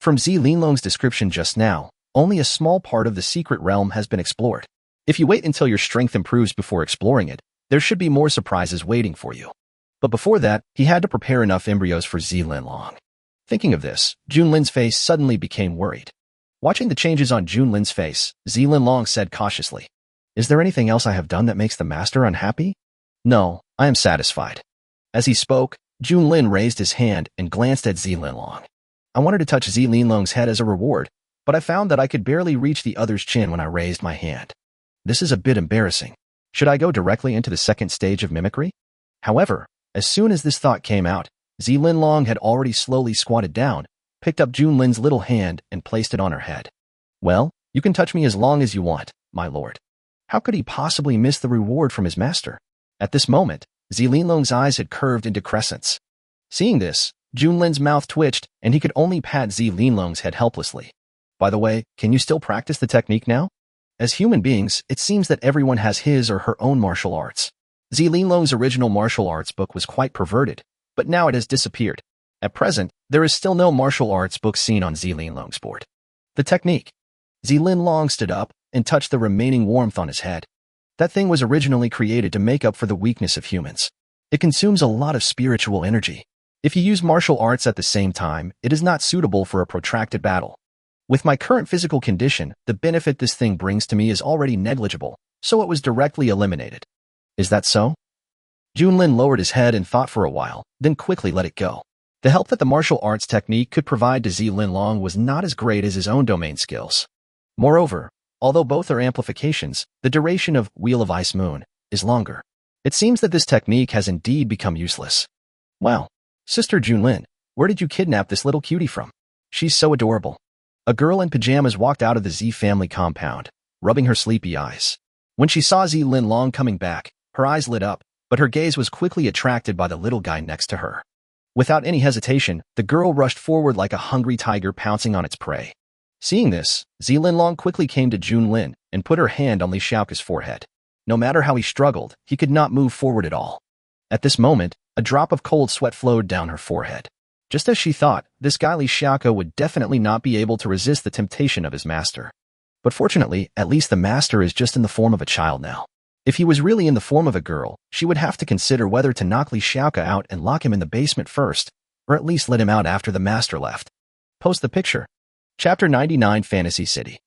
From Zilin description just now, only a small part of the secret realm has been explored. If you wait until your strength improves before exploring it, there should be more surprises waiting for you. But before that, he had to prepare enough embryos for Zilin. Thinking of this, Junlin's face suddenly became worried. Watching the changes on Junlin's face, Zilin said cautiously, "Is there anything else I have done that makes the master unhappy?" "No, I am satisfied." As he spoke, Junlin raised his hand and glanced at Zilin. "I wanted to touch Zilin's head as a reward, but I found that I could barely reach the other's chin when I raised my hand. This is a bit embarrassing. Should I go directly into the second stage of mimicry?" However, as soon as this thought came out, Zilin had already slowly squatted down, picked up Junlin's little hand and placed it on her head. "Well, you can touch me as long as you want, my lord." How could he possibly miss the reward from his master? At this moment, Zilin's eyes had curved into crescents. Seeing this, Junlin's mouth twitched and he could only pat Zilin's head helplessly. "By the way, can you still practice the technique now?" As human beings, it seems that everyone has his or her own martial arts. Zilin's original martial arts book was quite perverted, but now it has disappeared. At present, there is still no martial arts book seen on Zilin's board. The technique. Zilin stood up and touched the remaining warmth on his head. That thing was originally created to make up for the weakness of humans. It consumes a lot of spiritual energy. If you use martial arts at the same time, it is not suitable for a protracted battle. With my current physical condition, the benefit this thing brings to me is already negligible, so it was directly eliminated. Is that so? Junlin lowered his head and thought for a while, then quickly let it go. The help that the martial arts technique could provide to Zilin was not as great as his own domain skills. Moreover, although both are amplifications, the duration of Wheel of Ice Moon is longer. It seems that this technique has indeed become useless. Wow, Sister Junlin, where did you kidnap this little cutie from? She's so adorable. A girl in pajamas walked out of the Z family compound, rubbing her sleepy eyes. When she saw Zilin coming back, her eyes lit up, but her gaze was quickly attracted by the little guy next to her. Without any hesitation, the girl rushed forward like a hungry tiger pouncing on its prey. Seeing this, Zilin quickly came to Junlin and put her hand on Li Xiaoka's forehead. No matter how he struggled, he could not move forward at all. At this moment, a drop of cold sweat flowed down her forehead. Just as she thought, this guy Li Xiaoka would definitely not be able to resist the temptation of his master. But fortunately, at least the master is just in the form of a child now. If he was really in the form of a girl, she would have to consider whether to knock Li Xiaoka out and lock him in the basement first, or at least let him out after the master left. Post the picture. Chapter 99 Fantasy City.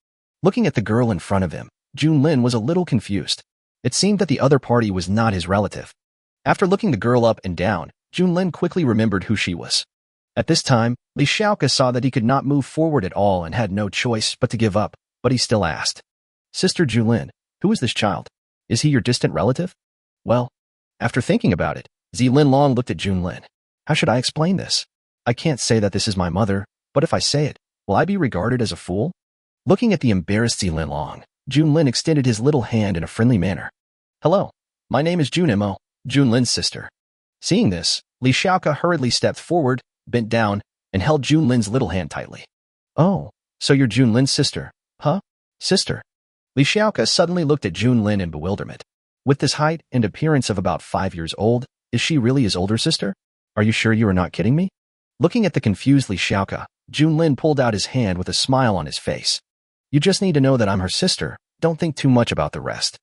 Looking at the girl in front of him, Junlin was a little confused. It seemed that the other party was not his relative. After looking the girl up and down, Junlin quickly remembered who she was. At this time, Li Xiaoka saw that he could not move forward at all and had no choice but to give up, but he still asked, "Sister Junlin, who is this child? Is he your distant relative?" Well, after thinking about it, Zilin looked at Junlin. How should I explain this? I can't say that this is my mother, but if I say it, will I be regarded as a fool? Looking at the embarrassed Zilin, Junlin extended his little hand in a friendly manner. "Hello, my name is Junimo, Junlin's sister." Seeing this, Li Xiaoka hurriedly stepped forward, bent down, and held Junlin's little hand tightly. "Oh, so you're Junlin's sister, huh? Sister?" Li Xiaoka suddenly looked at Junlin in bewilderment. With this height and appearance of about 5 years old, is she really his older sister? Are you sure you are not kidding me? Looking at the confused Li Xiaoka, Junlin pulled out his hand with a smile on his face. "You just need to know that I'm her sister. Don't think too much about the rest."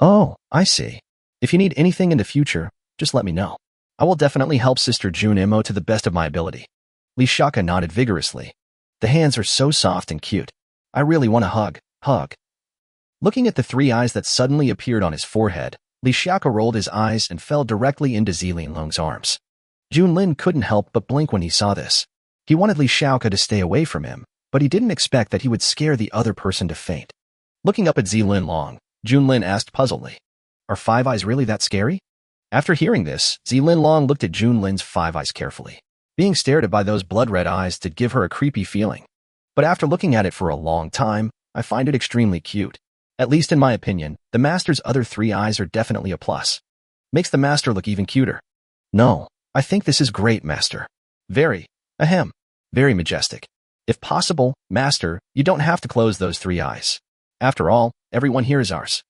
"Oh, I see. If you need anything in the future, just let me know. I will definitely help Sister Junimo to the best of my ability." Li Xiaoka nodded vigorously. "The hands are so soft and cute. I really want to hug." Looking at the 3 eyes that suddenly appeared on his forehead, Li Xiaoka rolled his eyes and fell directly into Zilin's arms. Junlin couldn't help but blink when he saw this. He wanted Li Xiaoka to stay away from him, but he didn't expect that he would scare the other person to faint. Looking up at Zilin, Junlin asked puzzledly, "Are 5 eyes really that scary?" After hearing this, Zilin looked at Junlin's 5 eyes carefully. Being stared at by those blood-red eyes did give her a creepy feeling. But after looking at it for a long time, I find it extremely cute. At least in my opinion, the master's other 3 eyes are definitely a plus. Makes the master look even cuter. No, I think this is great, master. Very, Ahem. Very majestic. If possible, master, you don't have to close those 3 eyes. After all, everyone here is ours.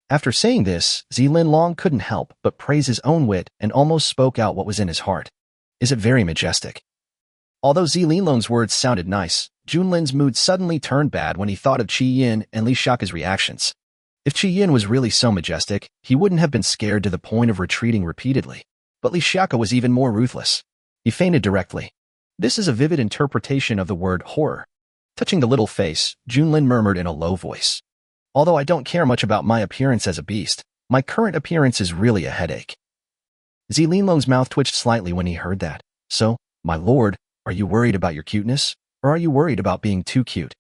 After saying this, Junlin couldn't help but praise his own wit and almost spoke out what was in his heart. Is it very majestic? Although Junlin's words sounded nice, Junlin's mood suddenly turned bad when he thought of Qi Yin and Li Shaka's reactions. If Qi Yin was really so majestic, he wouldn't have been scared to the point of retreating repeatedly. But Li Shaka was even more ruthless. He fainted directly. This is a vivid interpretation of the word horror. Touching the little face, Junlin murmured in a low voice. Although I don't care much about my appearance as a beast, my current appearance is really a headache. Junlin's mouth twitched slightly when he heard that. So, my lord, are you worried about your cuteness? Or are you worried about being too cute?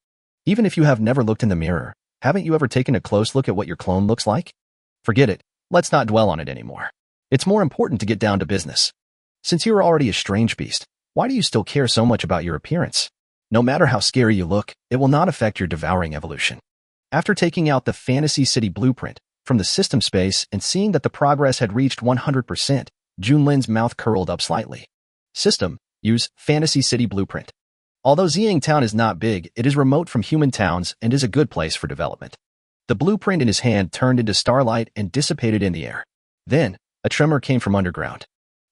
Even if you have never looked in the mirror, haven't you ever taken a close look at what your clone looks like? Forget it. Let's not dwell on it anymore. It's more important to get down to business. Since you're already a strange beast, why do you still care so much about your appearance? No matter how scary you look, it will not affect your devouring evolution. After taking out the Fantasy City blueprint from the system space and seeing that the progress had reached 100%, Junlin's mouth curled up slightly. System, use Fantasy City blueprint. Although Xiang Town is not big, it is remote from human towns and is a good place for development. The blueprint in his hand turned into starlight and dissipated in the air. Then, a tremor came from underground.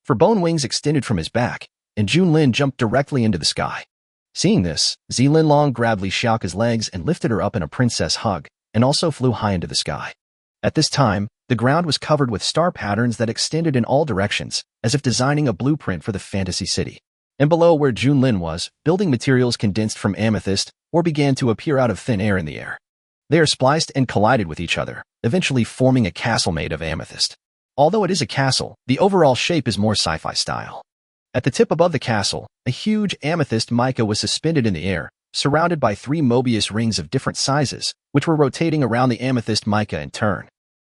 For bone wings extended from his back, and Junlin jumped directly into the sky. Seeing this, Junlin grabbed Li Shaka's legs and lifted her up in a princess hug, and also flew high into the sky. At this time, the ground was covered with star patterns that extended in all directions, as if designing a blueprint for the fantasy city. And below where Junlin was, building materials condensed from amethyst or began to appear out of thin air in the air. They are spliced and collided with each other, eventually forming a castle made of amethyst. Although it is a castle, the overall shape is more sci-fi style. At the tip above the castle, a huge amethyst mica was suspended in the air, surrounded by 3 Mobius rings of different sizes, which were rotating around the amethyst mica in turn.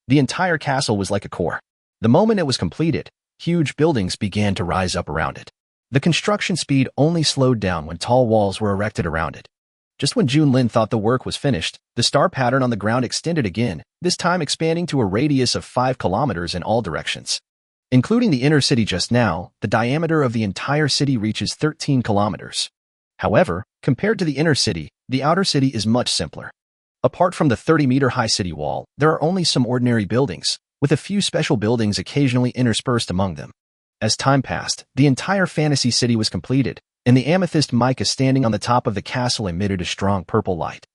The entire castle was like a core. The moment it was completed, huge buildings began to rise up around it. The construction speed only slowed down when tall walls were erected around it. Just when Junlin thought the work was finished, the star pattern on the ground extended again, this time expanding to a radius of 5 kilometers in all directions. Including the inner city just now, the diameter of the entire city reaches 13 kilometers. However, compared to the inner city, the outer city is much simpler. Apart from the 30-meter-high city wall, there are only some ordinary buildings, with a few special buildings occasionally interspersed among them. As time passed, the entire fantasy city was completed, and the amethyst mica standing on the top of the castle emitted a strong purple light.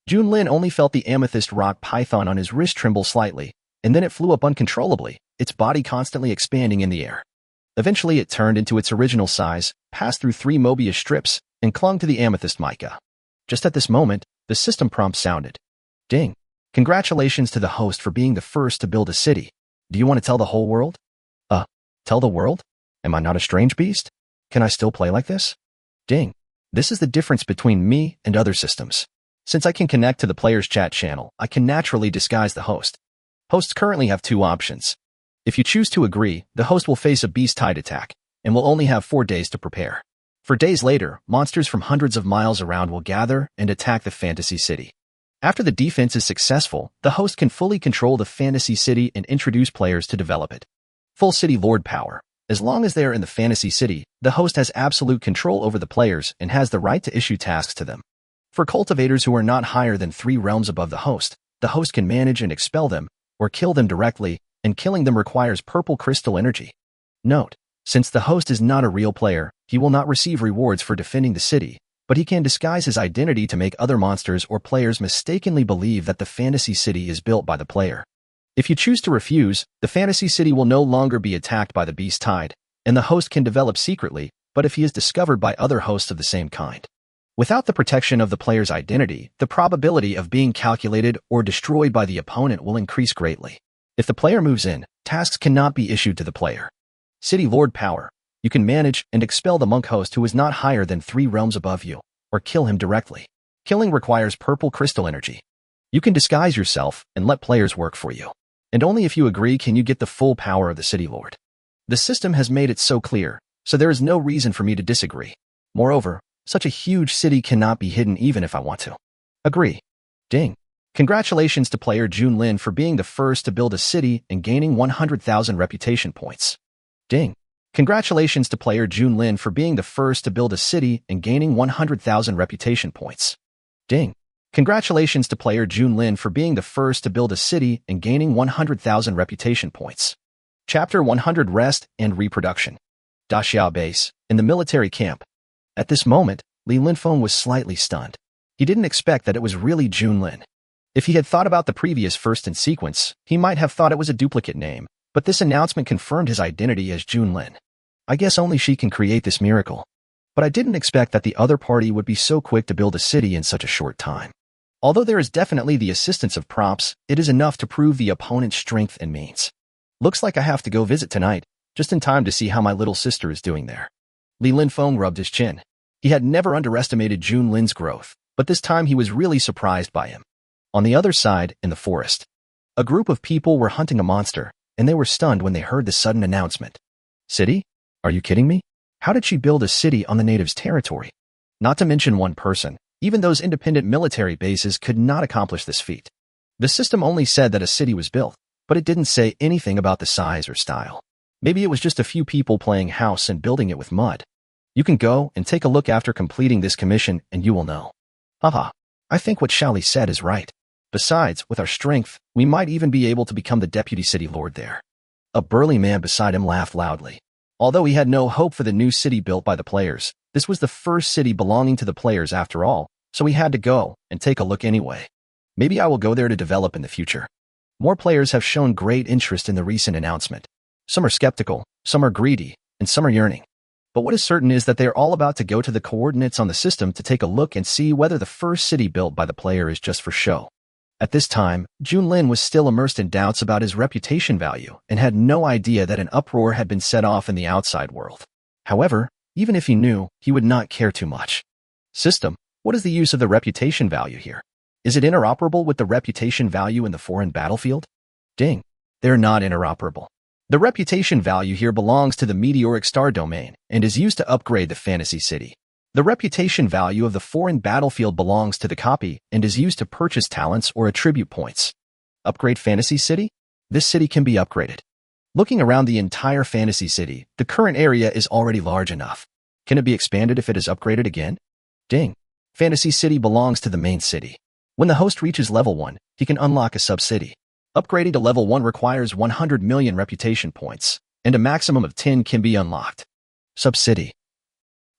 Junlin only felt the amethyst rock python on his wrist tremble slightly, and then it flew up uncontrollably, its body constantly expanding in the air. Eventually it turned into its original size, passed through 3 Mobius strips, and clung to the amethyst mica. Just at this moment, the system prompt sounded. Ding. Congratulations to the host for being the first to build a city. Do you want to tell the whole world? Tell the world? Am I not a strange beast? Can I still play like this? Ding. This is the difference between me and other systems. Since I can connect to the player's chat channel, I can naturally disguise the host. Hosts currently have 2 options. If you choose to agree, the host will face a beast-tide attack, and will only have 4 days to prepare. For days later, monsters from hundreds of miles around will gather and attack the fantasy city. After the defense is successful, the host can fully control the fantasy city and introduce players to develop it. Full city lord power. As long as they are in the fantasy city, the host has absolute control over the players and has the right to issue tasks to them. For cultivators who are not higher than 3 realms above the host can manage and expel them, or kill them directly, and killing them requires purple crystal energy. Note, since the host is not a real player, he will not receive rewards for defending the city, but he can disguise his identity to make other monsters or players mistakenly believe that the fantasy city is built by the player. If you choose to refuse, the fantasy city will no longer be attacked by the beast tide, and the host can develop secretly, but if he is discovered by other hosts of the same kind. Without the protection of the player's identity, the probability of being calculated or destroyed by the opponent will increase greatly. If the player moves in, tasks cannot be issued to the player. City Lord Power. You can manage and expel the monk host who is not higher than 3 realms above you, or kill him directly. Killing requires purple crystal energy. You can disguise yourself and let players work for you. And only if you agree can you get the full power of the City Lord. The system has made it so clear, so there is no reason for me to disagree. Moreover, such a huge city cannot be hidden even if I want to. Agree. Ding. Congratulations to player Junlin for being the first to build a city and gaining 100,000 reputation points. Ding. Congratulations to player Junlin for being the first to build a city and gaining 100,000 reputation points. Ding. Congratulations to player Junlin for being the first to build a city and gaining 100,000 reputation points. Chapter 100 Rest and Reproduction. Daxia Base, in the military camp. At this moment, Li Linfeng was slightly stunned. He didn't expect that it was really Junlin. If he had thought about the previous first in sequence, he might have thought it was a duplicate name, but this announcement confirmed his identity as Junlin. I guess only she can create this miracle. But I didn't expect that the other party would be so quick to build a city in such a short time. Although there is definitely the assistance of props, it is enough to prove the opponent's strength and means. Looks like I have to go visit tonight, just in time to see how my little sister is doing there. Li Linfeng rubbed his chin. He had never underestimated Junlin's growth, but this time he was really surprised by him. On the other side, in the forest, a group of people were hunting a monster, and they were stunned when they heard the sudden announcement. City? Are you kidding me? How did she build a city on the natives' territory? Not to mention one person, even those independent military bases could not accomplish this feat. The system only said that a city was built, but it didn't say anything about the size or style. Maybe it was just a few people playing house and building it with mud. You can go and take a look after completing this commission and you will know. Haha, I think what Xiaoli said is right. Besides, with our strength, we might even be able to become the deputy city lord there. A burly man beside him laughed loudly. Although he had no hope for the new city built by the players, this was the first city belonging to the players after all, so he had to go and take a look anyway. Maybe I will go there to develop in the future. More players have shown great interest in the recent announcement. Some are skeptical, some are greedy, and some are yearning. But what is certain is that they are all about to go to the coordinates on the system to take a look and see whether the first city built by the player is just for show. At this time, Junlin was still immersed in doubts about his reputation value and had no idea that an uproar had been set off in the outside world. However, even if he knew, he would not care too much. System, what is the use of the reputation value here? Is it interoperable with the reputation value in the foreign battlefield? Ding. They're not interoperable. The reputation value here belongs to the meteoric star domain and is used to upgrade the fantasy city. The reputation value of the foreign battlefield belongs to the copy and is used to purchase talents or attribute points. Upgrade fantasy city? This city can be upgraded. Looking around the entire fantasy city, the current area is already large enough. Can it be expanded if it is upgraded again? Ding. Fantasy city belongs to the main city. When the host reaches level 1, he can unlock a sub-city. Upgrading to level 1 requires 100 million reputation points, and a maximum of 10 can be unlocked. Sub-city.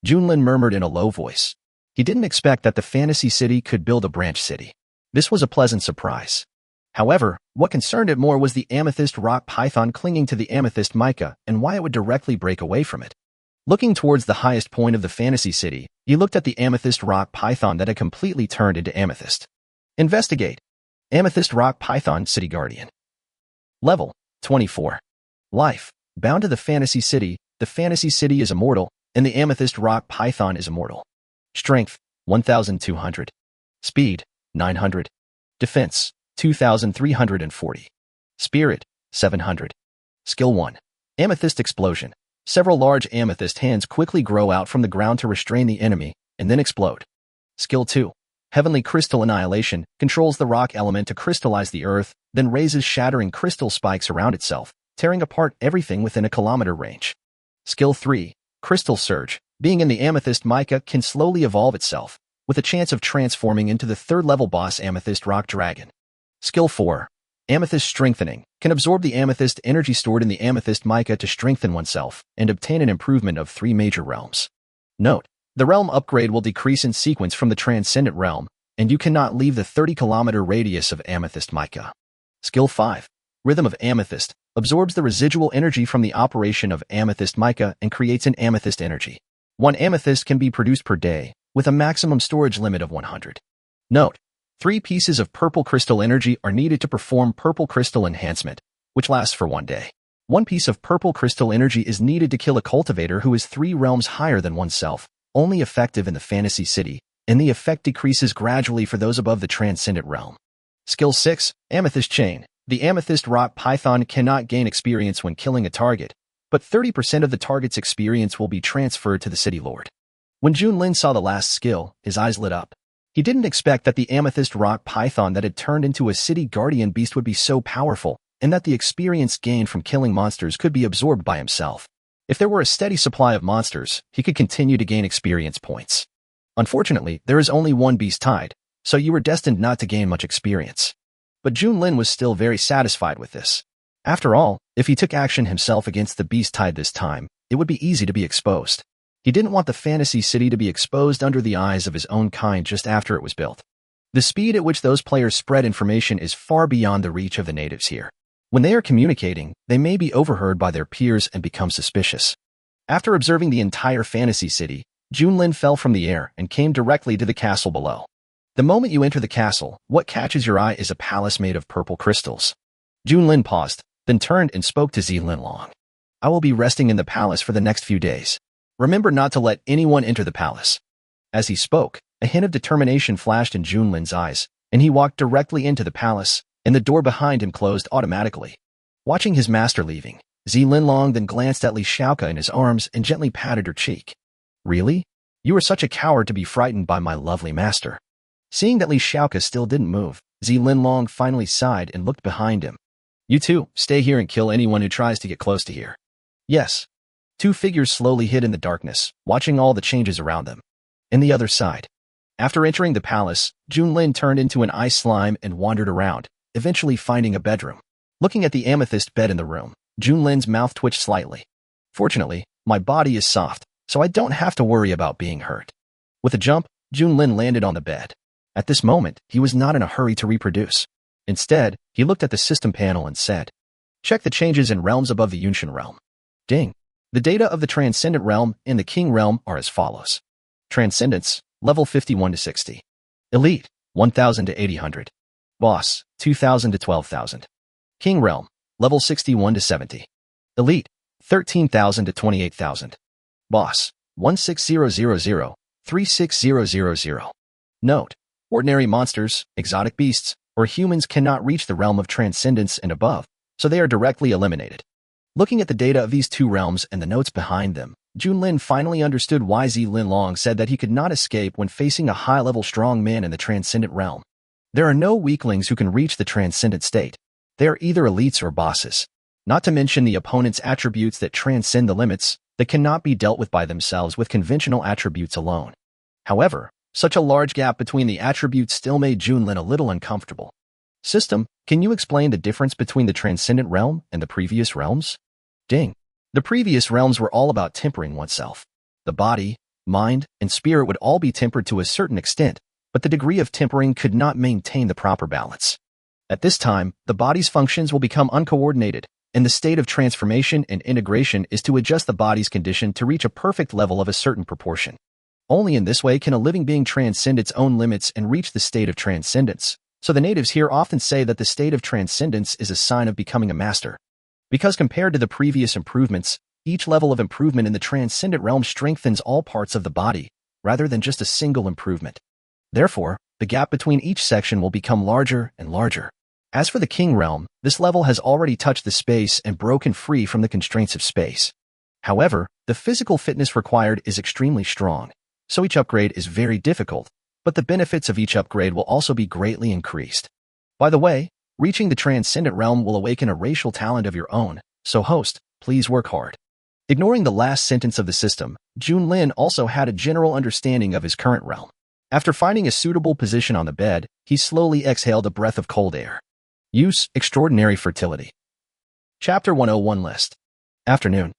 Junlin murmured in a low voice. He didn't expect that the fantasy city could build a branch city. This was a pleasant surprise. However, what concerned it more was the amethyst rock python clinging to the amethyst mica and why it would directly break away from it. Looking towards the highest point of the fantasy city, he looked at the amethyst rock python that had completely turned into amethyst. Investigate. Amethyst rock python city guardian. Level 24. Life. Bound to the fantasy city is immortal, and the amethyst rock python is immortal. Strength, 1,200. Speed, 900. Defense, 2,340. Spirit, 700. Skill 1. Amethyst explosion. Several large amethyst hands quickly grow out from the ground to restrain the enemy, and then explode. Skill 2. Heavenly crystal annihilation controls the rock element to crystallize the earth, then raises shattering crystal spikes around itself, tearing apart everything within a kilometer range. Skill 3. Crystal Surge, being in the amethyst mica, can slowly evolve itself, with a chance of transforming into the third-level boss amethyst rock dragon. Skill 4. Amethyst Strengthening, can absorb the amethyst energy stored in the amethyst mica to strengthen oneself and obtain an improvement of 3 major realms. Note, the realm upgrade will decrease in sequence from the transcendent realm, and you cannot leave the 30-kilometer radius of amethyst mica. Skill 5. Rhythm of Amethyst, absorbs the residual energy from the operation of amethyst mica and creates an amethyst energy. 1 amethyst can be produced per day, with a maximum storage limit of 100. Note, 3 pieces of purple crystal energy are needed to perform purple crystal enhancement, which lasts for 1 day. 1 piece of purple crystal energy is needed to kill a cultivator who is 3 realms higher than oneself, only effective in the fantasy city, and the effect decreases gradually for those above the transcendent realm. Skill 6, Amethyst Chain. The amethyst rock python cannot gain experience when killing a target, but 30% of the target's experience will be transferred to the city lord. When Junlin saw the last skill, his eyes lit up. He didn't expect that the amethyst rock python that had turned into a city guardian beast would be so powerful, and that the experience gained from killing monsters could be absorbed by himself. If there were a steady supply of monsters, he could continue to gain experience points. Unfortunately, there is only one beast tide, so you were destined not to gain much experience. But Junlin was still very satisfied with this. After all, if he took action himself against the beast tide this time, it would be easy to be exposed. He didn't want the fantasy city to be exposed under the eyes of his own kind just after it was built. The speed at which those players spread information is far beyond the reach of the natives here. When they are communicating, they may be overheard by their peers and become suspicious. After observing the entire fantasy city, Junlin fell from the air and came directly to the castle below. The moment you enter the castle, what catches your eye is a palace made of purple crystals. Junlin paused, then turned and spoke to Linlong. I will be resting in the palace for the next few days. Remember not to let anyone enter the palace. As he spoke, a hint of determination flashed in Junlin's eyes, and he walked directly into the palace, and the door behind him closed automatically. Watching his master leaving, Linlong then glanced at Li Xiaoka in his arms and gently patted her cheek. Really? You are such a coward to be frightened by my lovely master. Seeing that Li Xiaoka still didn't move, Linlong finally sighed and looked behind him. You two, stay here and kill anyone who tries to get close to here. Yes. Two figures slowly hid in the darkness, watching all the changes around them. In the other side. After entering the palace, Junlin turned into an ice slime and wandered around, eventually finding a bedroom. Looking at the amethyst bed in the room, Junlin's mouth twitched slightly. Fortunately, my body is soft, so I don't have to worry about being hurt. With a jump, Junlin landed on the bed. At this moment, he was not in a hurry to reproduce. Instead, he looked at the system panel and said, check the changes in realms above the Yunshan realm. Ding. The data of the Transcendent realm and the King realm are as follows. Transcendence, level 51 to 60. Elite, 1000 to 800. Boss, 2000 to 12,000. King realm, level 61 to 70. Elite, 13,000 to 28,000. Boss, 16000, 36000. Note, ordinary monsters, exotic beasts, or humans cannot reach the realm of transcendence and above, so they are directly eliminated. Looking at the data of these two realms and the notes behind them, Junlin finally understood why Linlong said that he could not escape when facing a high-level strong man in the transcendent realm. There are no weaklings who can reach the transcendent state. They are either elites or bosses. Not to mention the opponent's attributes that transcend the limits, that cannot be dealt with by themselves with conventional attributes alone. However, such a large gap between the attributes still made Junlin a little uncomfortable. System, can you explain the difference between the transcendent realm and the previous realms? Ding. The previous realms were all about tempering oneself. The body, mind, and spirit would all be tempered to a certain extent, but the degree of tempering could not maintain the proper balance. At this time, the body's functions will become uncoordinated, and the state of transformation and integration is to adjust the body's condition to reach a perfect level of a certain proportion. Only in this way can a living being transcend its own limits and reach the state of transcendence, so the natives here often say that the state of transcendence is a sign of becoming a master. Because compared to the previous improvements, each level of improvement in the transcendent realm strengthens all parts of the body, rather than just a single improvement. Therefore, the gap between each section will become larger and larger. As for the King realm, this level has already touched the space and broken free from the constraints of space. However, the physical fitness required is extremely strong, so each upgrade is very difficult, but the benefits of each upgrade will also be greatly increased. By the way, reaching the transcendent realm will awaken a racial talent of your own, so host, please work hard. Ignoring the last sentence of the system, Junlin also had a general understanding of his current realm. After finding a suitable position on the bed, he slowly exhaled a breath of cold air. Use, extraordinary fertility. Chapter 101 List. Afternoon.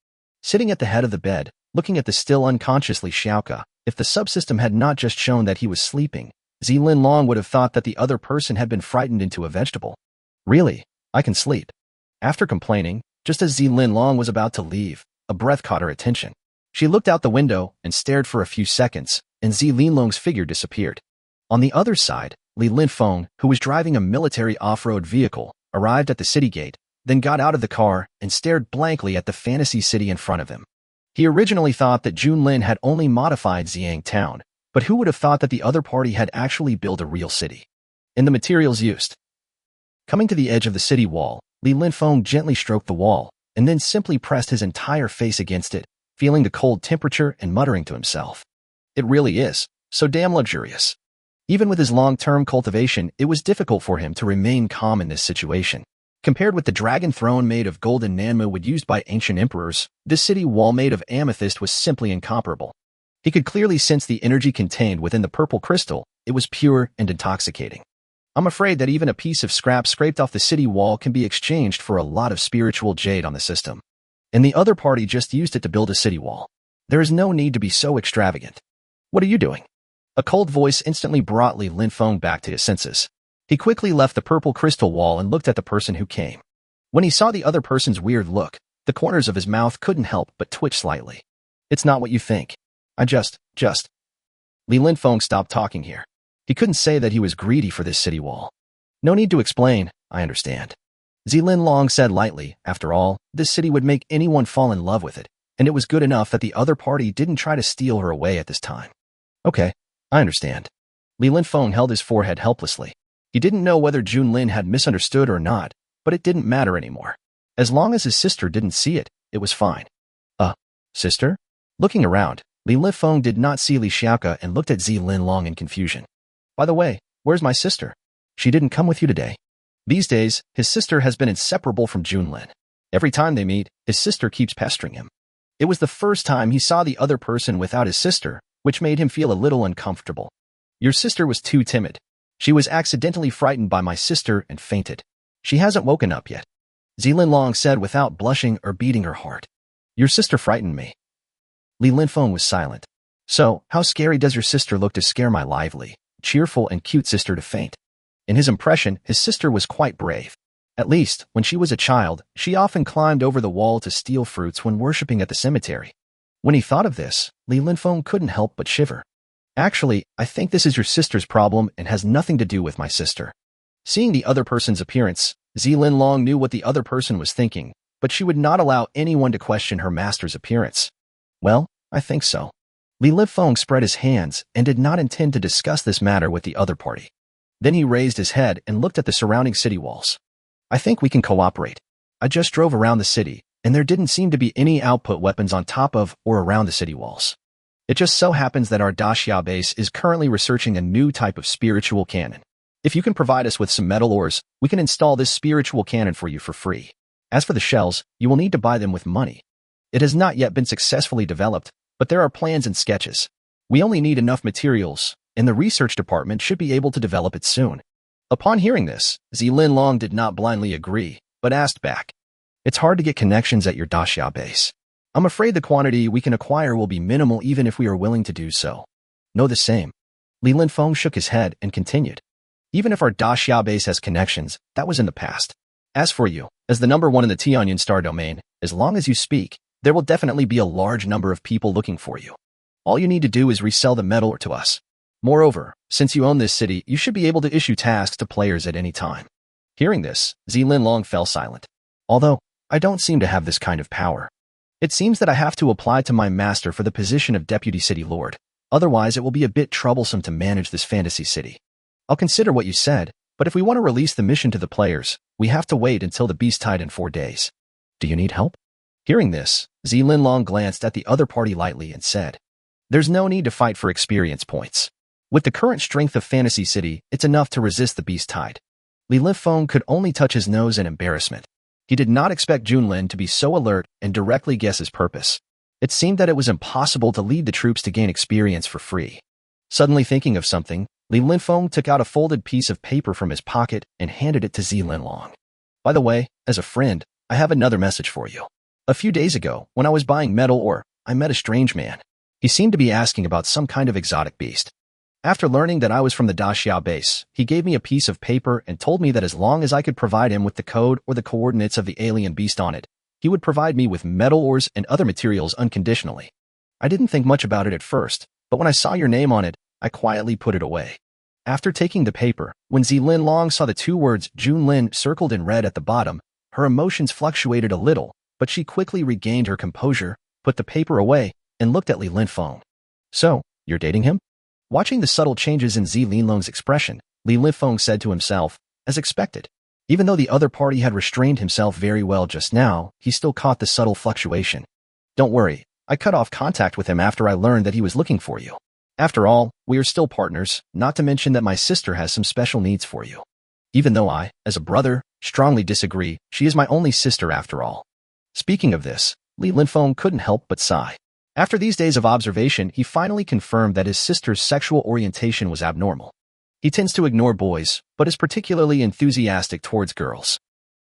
Sitting at the head of the bed, looking at the still unconscious Li Xiaoka, if the subsystem had not just shown that he was sleeping, Linlong would have thought that the other person had been frightened into a vegetable. Really, I can sleep. After complaining, just as Linlong was about to leave, a breath caught her attention. She looked out the window and stared for a few seconds, and Linlong's figure disappeared. On the other side, Li Linfeng, who was driving a military off-road vehicle, arrived at the city gate, then got out of the car and stared blankly at the fantasy city in front of him. He originally thought that Junlin had only modified Xiang Town, but who would have thought that the other party had actually built a real city? In the materials used. Coming to the edge of the city wall, Li Linfeng gently stroked the wall, and then simply pressed his entire face against it, feeling the cold temperature and muttering to himself. It really is, so damn luxurious. Even with his long-term cultivation, it was difficult for him to remain calm in this situation. Compared with the dragon throne made of golden manhwa wood used by ancient emperors, this city wall made of amethyst was simply incomparable. He could clearly sense the energy contained within the purple crystal. It was pure and intoxicating. I'm afraid that even a piece of scrap scraped off the city wall can be exchanged for a lot of spiritual jade on the system. And the other party just used it to build a city wall. There is no need to be so extravagant. What are you doing? A cold voice instantly brought Li Linfeng back to his senses. He quickly left the purple crystal wall and looked at the person who came. When he saw the other person's weird look, the corners of his mouth couldn't help but twitch slightly. It's not what you think. I just. Li Linfeng stopped talking here. He couldn't say that he was greedy for this city wall. No need to explain, I understand. Zilin said lightly, after all, this city would make anyone fall in love with it, and it was good enough that the other party didn't try to steal her away at this time. Okay, I understand. Li Linfeng held his forehead helplessly. He didn't know whether Junlin had misunderstood or not, but it didn't matter anymore. As long as his sister didn't see it, it was fine. Sister? Looking around, Li Linfeng did not see Li Xiaoke and looked at Zilin in confusion. By the way, where's my sister? She didn't come with you today. These days, his sister has been inseparable from Junlin. Every time they meet, his sister keeps pestering him. It was the first time he saw the other person without his sister, which made him feel a little uncomfortable. Your sister was too timid. She was accidentally frightened by my sister and fainted. She hasn't woken up yet. Zilin said without blushing or beating her heart. Your sister frightened me. Li Linfeng was silent. So, how scary does your sister look to scare my lively, cheerful and cute sister to faint? In his impression, his sister was quite brave. At least, when she was a child, she often climbed over the wall to steal fruits when worshipping at the cemetery. When he thought of this, Li Linfeng couldn't help but shiver. Actually, I think this is your sister's problem and has nothing to do with my sister. Seeing the other person's appearance, Zilin knew what the other person was thinking, but she would not allow anyone to question her master's appearance. Well, I think so. Li Linfeng spread his hands and did not intend to discuss this matter with the other party. Then he raised his head and looked at the surrounding city walls. I think we can cooperate. I just drove around the city, and there didn't seem to be any output weapons on top of or around the city walls. It just so happens that our Daxia base is currently researching a new type of spiritual cannon. If you can provide us with some metal ores, we can install this spiritual cannon for you for free. As for the shells, you will need to buy them with money. It has not yet been successfully developed, but there are plans and sketches. We only need enough materials, and the research department should be able to develop it soon. Upon hearing this, Zilin did not blindly agree, but asked back. It's hard to get connections at your Daxia base. I'm afraid the quantity we can acquire will be minimal even if we are willing to do so. No, the same. Li Linfeng shook his head and continued. Even if our Daxia base has connections, that was in the past. As for you, as the number one in the Tianyan star domain, as long as you speak, there will definitely be a large number of people looking for you. All you need to do is resell the metal to us. Moreover, since you own this city, you should be able to issue tasks to players at any time. Hearing this, Zilin fell silent. Although, I don't seem to have this kind of power. It seems that I have to apply to my master for the position of Deputy City Lord. Otherwise, it will be a bit troublesome to manage this fantasy city. I'll consider what you said, but if we want to release the mission to the players, we have to wait until the beast tide in 4 days. Do you need help? Hearing this, Zilin glanced at the other party lightly and said, There's no need to fight for experience points. With the current strength of Fantasy City, it's enough to resist the beast tide. Li Linfeng could only touch his nose in embarrassment. He did not expect Junlin to be so alert and directly guess his purpose. It seemed that it was impossible to lead the troops to gain experience for free. Suddenly thinking of something, Li Linfeng took out a folded piece of paper from his pocket and handed it to Zilin. By the way, as a friend, I have another message for you. A few days ago, when I was buying metal ore, I met a strange man. He seemed to be asking about some kind of exotic beast. After learning that I was from the Daxia base, he gave me a piece of paper and told me that as long as I could provide him with the code or the coordinates of the alien beast on it, he would provide me with metal ores and other materials unconditionally. I didn't think much about it at first, but when I saw your name on it, I quietly put it away. After taking the paper, when Zilin saw the 2 words Junlin circled in red at the bottom, her emotions fluctuated a little, but she quickly regained her composure, put the paper away, and looked at Li Linfeng. So, you're dating him? Watching the subtle changes in Zilin's expression, Li Linfeng said to himself, as expected. Even though the other party had restrained himself very well just now, he still caught the subtle fluctuation. Don't worry, I cut off contact with him after I learned that he was looking for you. After all, we are still partners, not to mention that my sister has some special needs for you. Even though I, as a brother, Strongly disagree, she is my only sister after all. Speaking of this, Li Linfeng couldn't help but sigh. After these days of observation, he finally confirmed that his sister's sexual orientation was abnormal. He tends to ignore boys, but is particularly enthusiastic towards girls.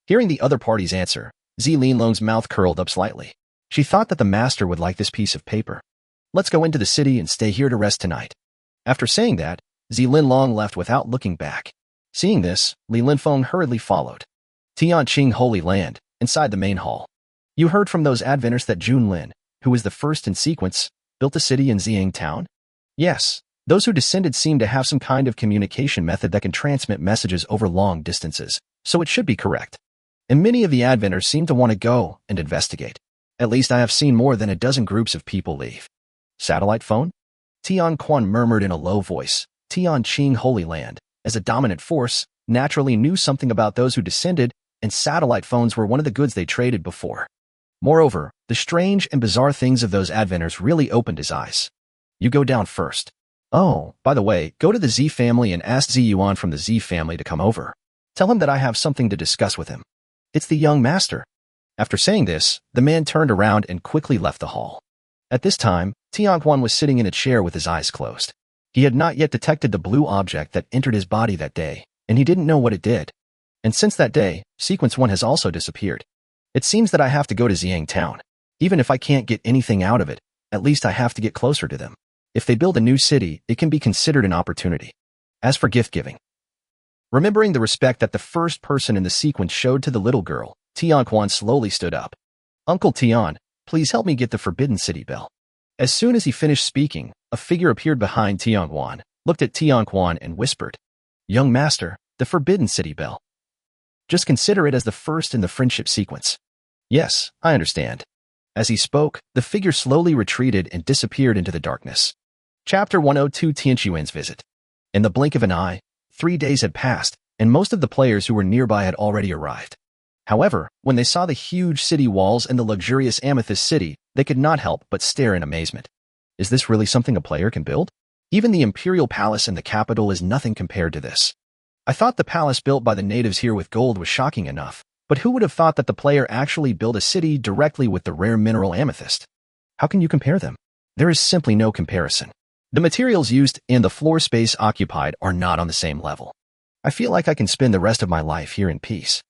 Hearing the other party's answer, Zi Linlong's mouth curled up slightly. She thought that the master would like this piece of paper. Let's go into the city and stay here to rest tonight. After saying that, Zi Linlong left without looking back. Seeing this, Li Linfeng hurriedly followed. Tianqing Holy Land, inside the main hall. You heard from those adventers that Junlin, who was the first in sequence, built a city in Xiang Town? Yes, those who descended seem to have some kind of communication method that can transmit messages over long distances, so it should be correct. And many of the adventers seem to want to go and investigate. At least I have seen more than a dozen groups of people leave. Satellite phone? Tian Quan murmured in a low voice. Tianqing Holy Land, as a dominant force, naturally knew something about those who descended, and satellite phones were one of the goods they traded before. Moreover, the strange and bizarre things of those adventers really opened his eyes. You go down first. Oh, by the way, go to the Z family and ask Zi Yuan from the Z family to come over. Tell him that I have something to discuss with him. It's the young master. After saying this, the man turned around and quickly left the hall. At this time, Tianquan was sitting in a chair with his eyes closed. He had not yet detected the blue object that entered his body that day, and he didn't know what it did. And since that day, Sequence 1 has also disappeared. It seems that I have to go to Xiang Town. Even if I can't get anything out of it, at least I have to get closer to them. If they build a new city, it can be considered an opportunity. As for gift-giving, remembering the respect that the first person in the sequence showed to the little girl, Tianquan slowly stood up. Uncle Tian, please help me get the Forbidden City bell. As soon as he finished speaking, a figure appeared behind Tianquan, looked at Tianquan and whispered, Young master, the Forbidden City bell. Just consider it as the first in the friendship sequence. Yes, I understand. As he spoke, the figure slowly retreated and disappeared into the darkness. Chapter 102 Tianquan's Visit. In the blink of an eye, 3 days had passed, and most of the players who were nearby had already arrived. However, when they saw the huge city walls and the luxurious amethyst city, they could not help but stare in amazement. Is this really something a player can build? Even the imperial palace in the capital is nothing compared to this. I thought the palace built by the natives here with gold was shocking enough, but who would have thought that the player actually built a city directly with the rare mineral amethyst? How can you compare them? There is simply no comparison. The materials used and the floor space occupied are not on the same level. I feel like I can spend the rest of my life here in peace.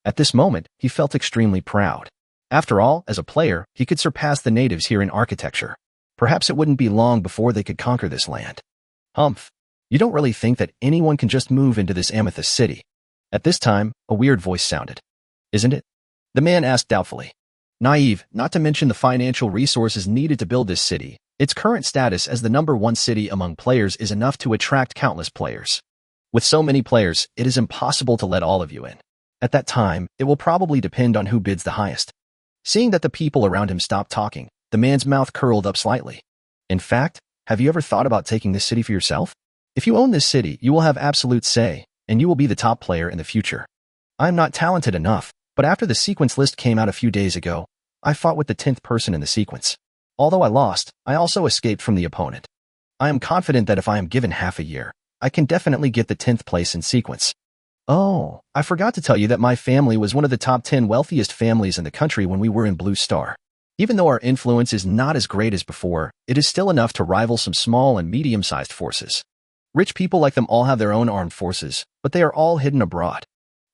At this moment, he felt extremely proud. After all, as a player, he could surpass the natives here in architecture. Perhaps it wouldn't be long before they could conquer this land. Humph. You don't really think that anyone can just move into this amethyst city? At this time, a weird voice sounded. Isn't it? The man asked doubtfully. Naive, not to mention the financial resources needed to build this city. Its current status as the #1 city among players is enough to attract countless players. With so many players, it is impossible to let all of you in. At that time, it will probably depend on who bids the highest. Seeing that the people around him stopped talking, the man's mouth curled up slightly. In fact, have you ever thought about taking this city for yourself? If you own this city, you will have absolute say, and you will be the top player in the future. I am not talented enough, but after the sequence list came out a few days ago, I fought with the 10th person in the sequence. Although I lost, I also escaped from the opponent. I am confident that if I am given half a year, I can definitely get the 10th place in sequence. Oh, I forgot to tell you that my family was one of the top 10 wealthiest families in the country when we were in Blue Star. Even though our influence is not as great as before, it is still enough to rival some small and medium-sized forces. Rich people like them all have their own armed forces, but they are all hidden abroad.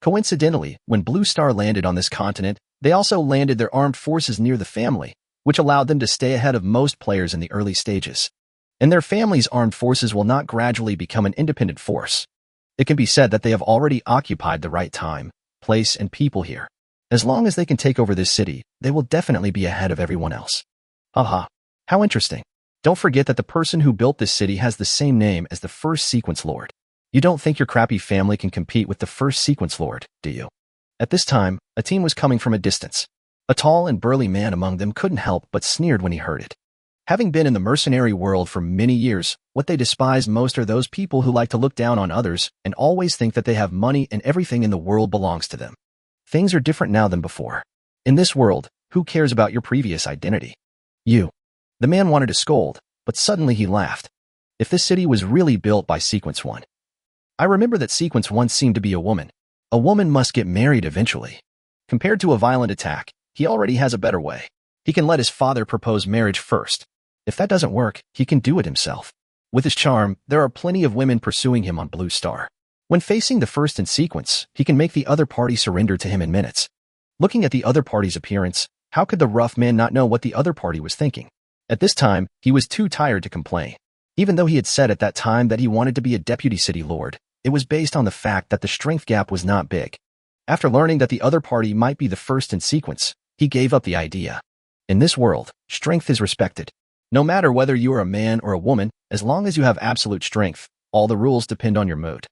Coincidentally, when Blue Star landed on this continent, they also landed their armed forces near the family, which allowed them to stay ahead of most players in the early stages. And their family's armed forces will not gradually become an independent force. It can be said that they have already occupied the right time, place, and people here. As long as they can take over this city, they will definitely be ahead of everyone else. Haha, how interesting. Don't forget that the person who built this city has the same name as the first sequence lord. You don't think your crappy family can compete with the first sequence lord, do you? At this time, a team was coming from a distance. A tall and burly man among them couldn't help but sneered when he heard it. Having been in the mercenary world for many years, what they despise most are those people who like to look down on others and always think that they have money and everything in the world belongs to them. Things are different now than before. In this world, who cares about your previous identity? You. The man wanted to scold, but suddenly he laughed. If this city was really built by Sequence 1. I remember that Sequence 1 seemed to be a woman A woman must get married eventually. Compared to a violent attack, he already has a better way. He can let his father propose marriage first. If that doesn't work, he can do it himself. With his charm, there are plenty of women pursuing him on Blue Star. When facing the first in sequence, he can make the other party surrender to him in minutes. Looking at the other party's appearance, how could the rough man not know what the other party was thinking? At this time, he was too tired to complain. Even though he had said at that time that he wanted to be a deputy city lord, it was based on the fact that the strength gap was not big. After learning that the other party might be the first in sequence, he gave up the idea. In this world, strength is respected. No matter whether you are a man or a woman, as long as you have absolute strength, all the rules depend on your mood.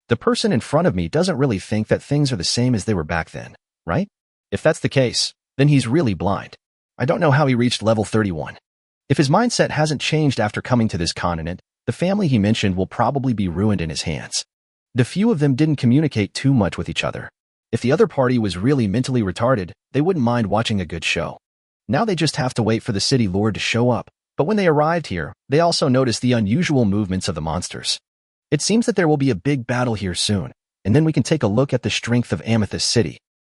The person in front of me doesn't really think that things are the same as they were back then, right? If that's the case, then he's really blind. I don't know how he reached level 31. If his mindset hasn't changed after coming to this continent, the family he mentioned will probably be ruined in his hands. The few of them didn't communicate too much with each other. If the other party was really mentally retarded, they wouldn't mind watching a good show. Now they just have to wait for the city lord to show up. But when they arrived here, they also noticed the unusual movements of the monsters. It seems that there will be a big battle here soon, and then we can take a look at the strength of Amethyst City.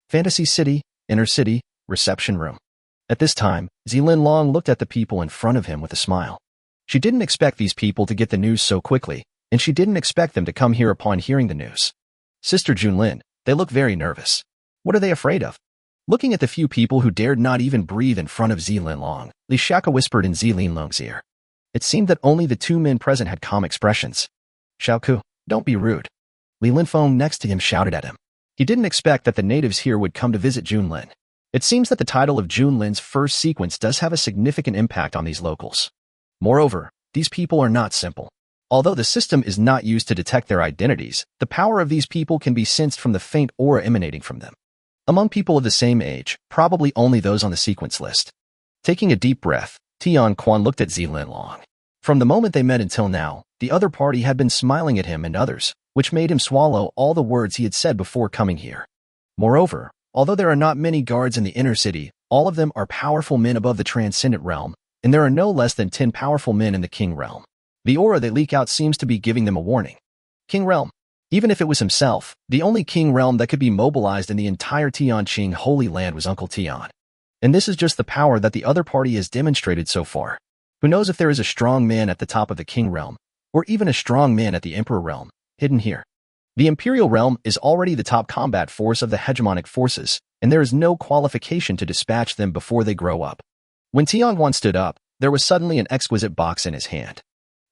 Fantasy City, Inner City, Reception Room. At this time, Zilin Long looked at the people in front of him with a smile. She didn't expect these people to get the news so quickly, and she didn't expect them to come here upon hearing the news. Sister Junlin, they look very nervous. What are they afraid of? Looking at the few people who dared not even breathe in front of Zilin Long, Li Shaka whispered in Zilin Long's ear. It seemed that only the two men present had calm expressions. Xiaoku, don't be rude. Li Linfeng next to him shouted at him. He didn't expect that the natives here would come to visit Junlin. It seems that the title of Junlin's first sequence does have a significant impact on these locals. Moreover, these people are not simple. Although the system is not used to detect their identities, the power of these people can be sensed from the faint aura emanating from them. Among people of the same age, probably only those on the sequence list. Taking a deep breath, Tian Quan looked at Zilin Long. From the moment they met until now, the other party had been smiling at him and others, which made him swallow all the words he had said before coming here. Moreover, although there are not many guards in the inner city, all of them are powerful men above the transcendent realm, and there are no less than 10 powerful men in the king realm. The aura they leak out seems to be giving them a warning. King realm. Even if it was himself, the only king realm that could be mobilized in the entire Tianqing Holy Land was Uncle Tian. And this is just the power that the other party has demonstrated so far. Who knows if there is a strong man at the top of the king realm, or even a strong man at the emperor realm, hidden here. The imperial realm is already the top combat force of the hegemonic forces, and there is no qualification to dispatch them before they grow up. When Tianguan stood up, there was suddenly an exquisite box in his hand.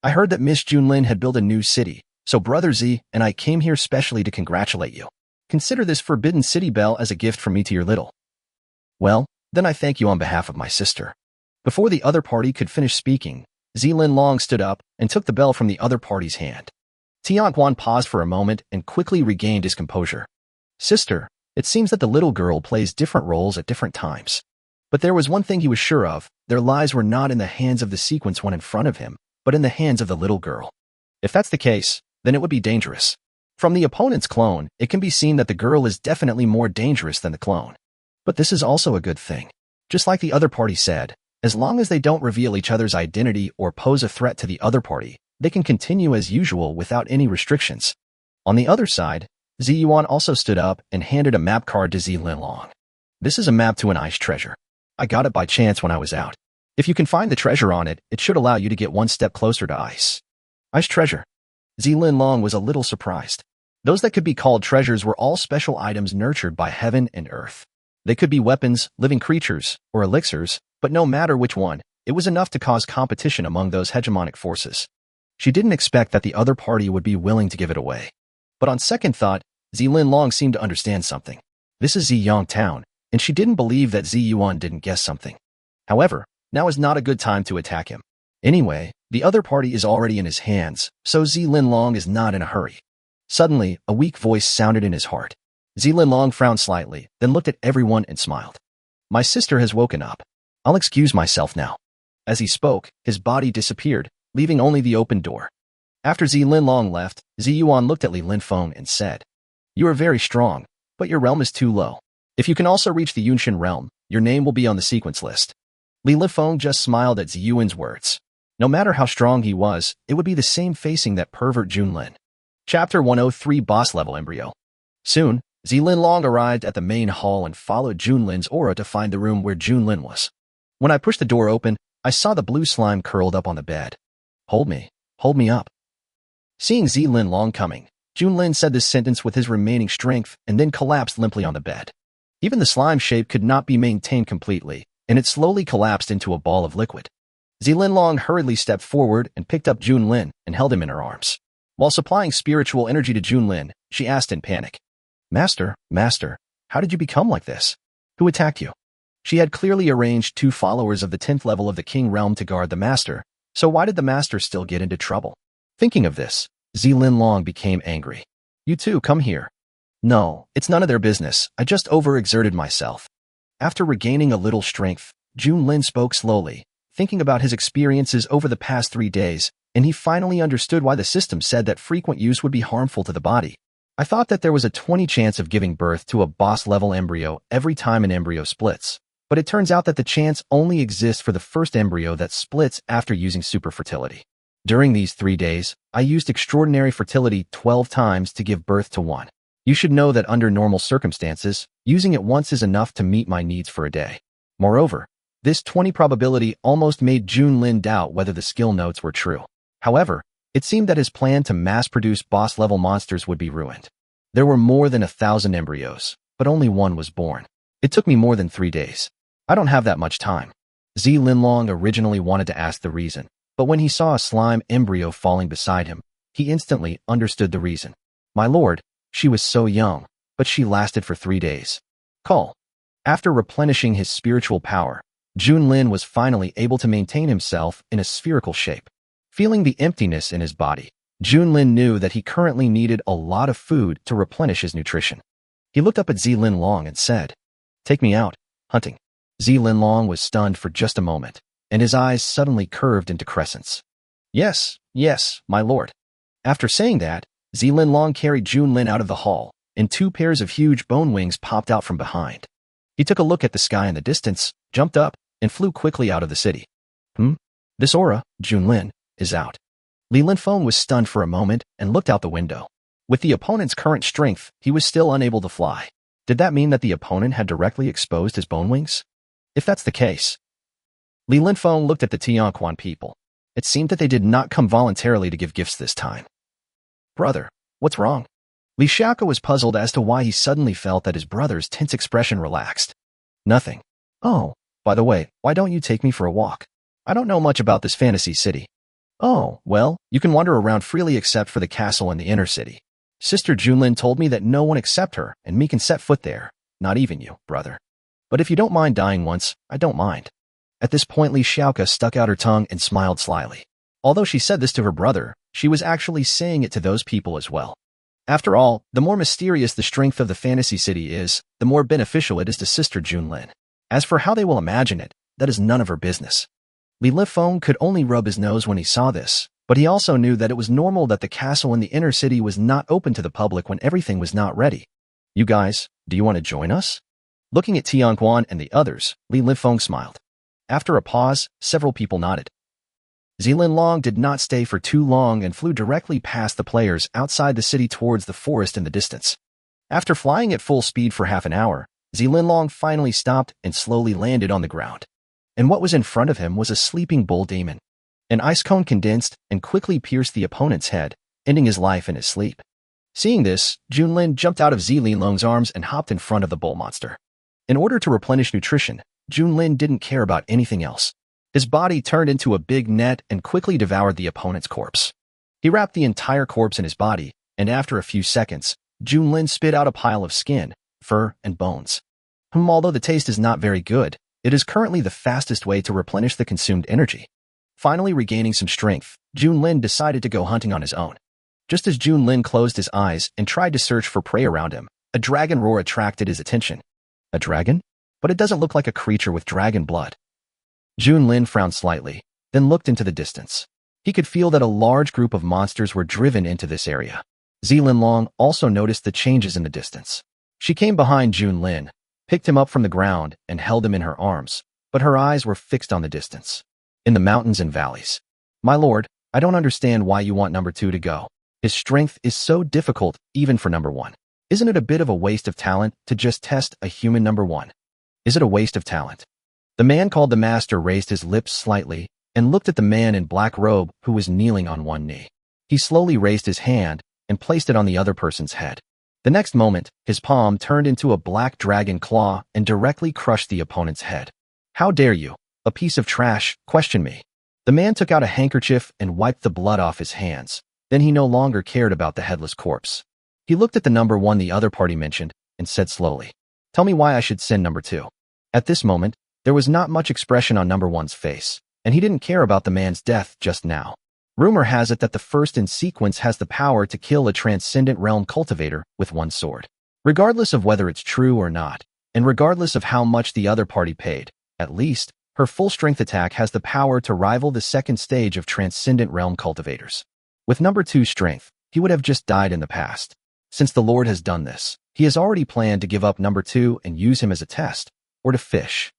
I heard that Miss Junlin had built a new city, so Brother Z and I came here specially to congratulate you. Consider this Forbidden City bell as a gift from me to your little. Well, then I thank you on behalf of my sister. Before the other party could finish speaking, Zilin Long stood up and took the bell from the other party's hand. Tianquan paused for a moment and quickly regained his composure. Sister, it seems that the little girl plays different roles at different times. But there was one thing he was sure of, their lives were not in the hands of the sequence one in front of him, but in the hands of the little girl. If that's the case, then it would be dangerous. From the opponent's clone, it can be seen that the girl is definitely more dangerous than the clone. But this is also a good thing. Just like the other party said, as long as they don't reveal each other's identity or pose a threat to the other party, they can continue as usual without any restrictions. On the other side, Zi Yuan also stood up and handed a map card to Zi Linlong. This is a map to an ice treasure. I got it by chance when I was out. If you can find the treasure on it, it should allow you to get one step closer to ice. Ice treasure. Zi Linlong was a little surprised. Those that could be called treasures were all special items nurtured by heaven and earth. They could be weapons, living creatures, or elixirs, but no matter which one, it was enough to cause competition among those hegemonic forces. She didn't expect that the other party would be willing to give it away. But on second thought, Zi Linlong seemed to understand something. This is Ziyang Town, and she didn't believe that Zi Yuan didn't guess something. However, now is not a good time to attack him. Anyway, the other party is already in his hands, so Zi Linlong is not in a hurry. Suddenly, a weak voice sounded in his heart. Zi Linlong frowned slightly, then looked at everyone and smiled. My sister has woken up. I'll excuse myself now. As he spoke, his body disappeared, leaving only the open door. After Zi Linlong left, Zi Yuan looked at Li Linfeng and said, You are very strong, but your realm is too low. If you can also reach the Yunshin realm, your name will be on the sequence list. Li Linfeng just smiled at Zi Yuan's words. No matter how strong he was, it would be the same facing that pervert Junlin. Chapter 103 Boss Level Embryo. Soon, Zilin Long arrived at the main hall and followed Junlin's aura to find the room where Junlin was. When I pushed the door open, I saw the blue slime curled up on the bed. Hold me up. Seeing Zilin Long coming, Junlin said this sentence with his remaining strength and then collapsed limply on the bed. Even the slime shape could not be maintained completely, and it slowly collapsed into a ball of liquid. Zilin Long hurriedly stepped forward and picked up Junlin and held him in her arms. While supplying spiritual energy to Junlin, she asked in panic, Master, how did you become like this? Who attacked you? She had clearly arranged 2 followers of the 10th level of the King Realm to guard the Master, so why did the Master still get into trouble? Thinking of this, Zilin Long became angry. You two, come here. No, it's none of their business. I just overexerted myself. After regaining a little strength, Junlin spoke slowly, thinking about his experiences over the past 3 days, and he finally understood why the system said that frequent use would be harmful to the body. I thought that there was a 20 chance of giving birth to a boss-level embryo every time an embryo splits, but it turns out that the chance only exists for the first embryo that splits after using super fertility. During these 3 days, I used extraordinary fertility 12 times to give birth to one. You should know that under normal circumstances, using it once is enough to meet my needs for a day. Moreover, this 20 probability almost made Junlin doubt whether the skill notes were true. However, it seemed that his plan to mass-produce boss-level monsters would be ruined. There were more than 1,000 embryos, but only one was born. It took me more than 3 days. I don't have that much time. Zilin Long originally wanted to ask the reason, but when he saw a slime embryo falling beside him, he instantly understood the reason. My lord, she was so young, but she lasted for 3 days. Call. After replenishing his spiritual power, Junlin was finally able to maintain himself in a spherical shape. Feeling the emptiness in his body, Junlin knew that he currently needed a lot of food to replenish his nutrition. He looked up at Zilin Long and said, Take me out, hunting. Zilin Long was stunned for just a moment, and his eyes suddenly curved into crescents. Yes, my lord. After saying that, Zilin Long carried Junlin out of the hall, and 2 pairs of huge bone wings popped out from behind. He took a look at the sky in the distance, jumped up, and flew quickly out of the city. This aura, Junlin, is out. Li Linfeng was stunned for a moment and looked out the window. With the opponent's current strength, he was still unable to fly. Did that mean that the opponent had directly exposed his bone wings? If that's the case... Li Linfeng looked at the Tianquan people. It seemed that they did not come voluntarily to give gifts this time. Brother, what's wrong? Li Xiaoke was puzzled as to why he suddenly felt that his brother's tense expression relaxed. Nothing. Oh, by the way, why don't you take me for a walk? I don't know much about this fantasy city. Oh, well, you can wander around freely except for the castle and the inner city. Sister Junlin told me that no one except her and me can set foot there, not even you, brother. But if you don't mind dying once, I don't mind. At this point, Li Xiaoke stuck out her tongue and smiled slyly. Although she said this to her brother, she was actually saying it to those people as well. After all, the more mysterious the strength of the fantasy city is, the more beneficial it is to Sister Junlin. As for how they will imagine it, that is none of her business. Li Linfeng could only rub his nose when he saw this, but he also knew that it was normal that the castle in the inner city was not open to the public when everything was not ready. You guys, do you want to join us? Looking at Tianquan and the others, Li Linfeng smiled. After a pause, several people nodded. Zilin Long did not stay for too long and flew directly past the players outside the city towards the forest in the distance. After flying at full speed for half an hour, Zilin Long finally stopped and slowly landed on the ground. And what was in front of him was a sleeping bull demon. An ice cone condensed and quickly pierced the opponent's head, ending his life in his sleep. Seeing this, Junlin jumped out of Zilin Long's arms and hopped in front of the bull monster. In order to replenish nutrition, Junlin didn't care about anything else. His body turned into a big net and quickly devoured the opponent's corpse. He wrapped the entire corpse in his body, and after a few seconds, Junlin spit out a pile of skin, fur, and bones. Although the taste is not very good, it is currently the fastest way to replenish the consumed energy. Finally regaining some strength, Junlin decided to go hunting on his own. Just as Junlin closed his eyes and tried to search for prey around him, a dragon roar attracted his attention. A dragon? But it doesn't look like a creature with dragon blood. Junlin frowned slightly, then looked into the distance. He could feel that a large group of monsters were driven into this area. Zilin Long also noticed the changes in the distance. She came behind Junlin, picked him up from the ground, and held him in her arms, but her eyes were fixed on the distance. In the mountains and valleys. My lord, I don't understand why you want number 2 to go. His strength is so difficult even for number 1. Isn't it a bit of a waste of talent to just test a human number one? Is it a waste of talent? The man called the master raised his lips slightly and looked at the man in black robe who was kneeling on one knee. He slowly raised his hand and placed it on the other person's head. The next moment, his palm turned into a black dragon claw and directly crushed the opponent's head. How dare you, a piece of trash, question me? The man took out a handkerchief and wiped the blood off his hands. Then he no longer cared about the headless corpse. He looked at the number one the other party mentioned and said slowly, "Tell me why I should send number two." At this moment, there was not much expression on number one's face, and he didn't care about the man's death just now. Rumor has it that the first in sequence has the power to kill a transcendent realm cultivator with one sword. Regardless of whether it's true or not, and regardless of how much the other party paid, at least, her full-strength attack has the power to rival the second stage of transcendent realm cultivators. With number two's strength, he would have just died in the past. Since the Lord has done this, he has already planned to give up number two and use him as a test, or to fish.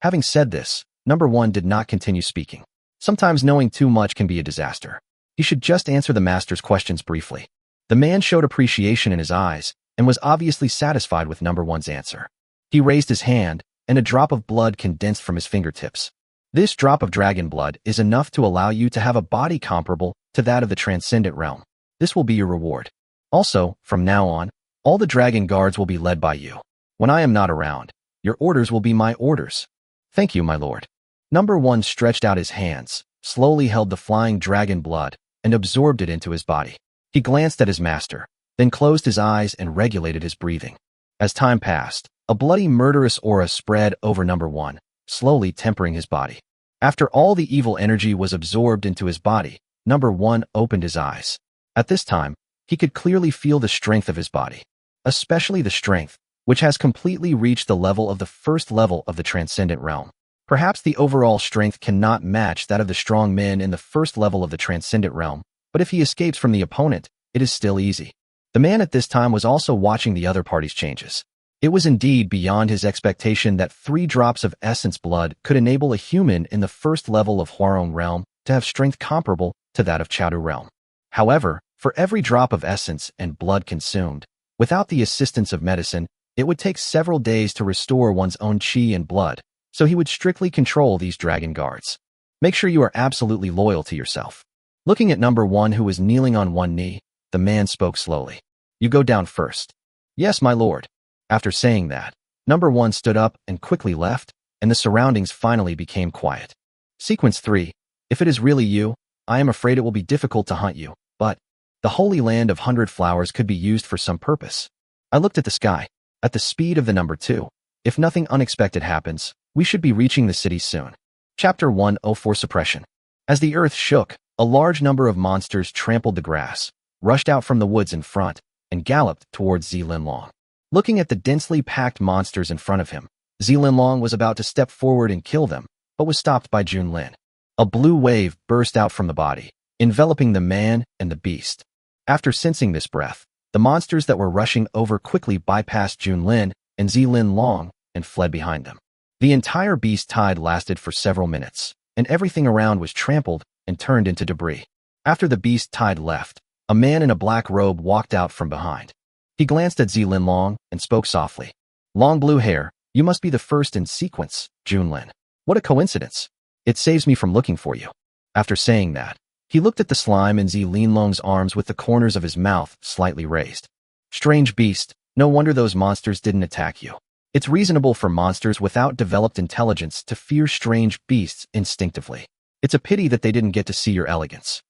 Having said this, number one did not continue speaking. Sometimes knowing too much can be a disaster. He should just answer the master's questions briefly. The man showed appreciation in his eyes and was obviously satisfied with number one's answer. He raised his hand, and a drop of blood condensed from his fingertips. This drop of dragon blood is enough to allow you to have a body comparable to that of the transcendent realm. This will be your reward. Also, from now on, all the dragon guards will be led by you. When I am not around, your orders will be my orders. Thank you, my lord. Number one stretched out his hands, slowly held the flying dragon blood, and absorbed it into his body. He glanced at his master, then closed his eyes and regulated his breathing. As time passed, a bloody murderous aura spread over number one, slowly tempering his body. After all the evil energy was absorbed into his body, number one opened his eyes. At this time, he could clearly feel the strength of his body, especially the strength, which has completely reached the level of the first level of the transcendent realm. Perhaps the overall strength cannot match that of the strong men in the first level of the transcendent realm, but if he escapes from the opponent, it is still easy. The man at this time was also watching the other party's changes. It was indeed beyond his expectation that 3 drops of essence blood could enable a human in the first level of Huarong realm to have strength comparable to that of Chengdu realm. However, for every drop of essence and blood consumed, without the assistance of medicine, it would take several days to restore one's own qi and blood, so he would strictly control these dragon guards. Make sure you are absolutely loyal to yourself. Looking at number one who was kneeling on one knee, the man spoke slowly. You go down first. Yes, my lord. After saying that, number one stood up and quickly left, and the surroundings finally became quiet. Sequence 3. If it is really you, I am afraid it will be difficult to hunt you, but the Holy Land of 100 Flowers could be used for some purpose. I looked at the sky. At the speed of the number 2, if nothing unexpected happens, we should be reaching the city soon. Chapter 104 Suppression. As the earth shook, a large number of monsters trampled the grass, rushed out from the woods in front, and galloped towards Zilin. Looking at the densely packed monsters in front of him, Zilin was about to step forward and kill them, but was stopped by Junlin. A blue wave burst out from the body, enveloping the man and the beast. After sensing this breath, the monsters that were rushing over quickly bypassed Junlin and Zilin and fled behind them. The entire beast tide lasted for several minutes, and everything around was trampled and turned into debris. After the beast tide left, a man in a black robe walked out from behind. He glanced at Zilin and spoke softly. Long blue hair, you must be the first in sequence, Junlin. What a coincidence. It saves me from looking for you. After saying that, he looked at the slime in Zilin arms with the corners of his mouth slightly raised. Strange beast, no wonder those monsters didn't attack you. It's reasonable for monsters without developed intelligence to fear strange beasts instinctively. It's a pity that they didn't get to see your elegance.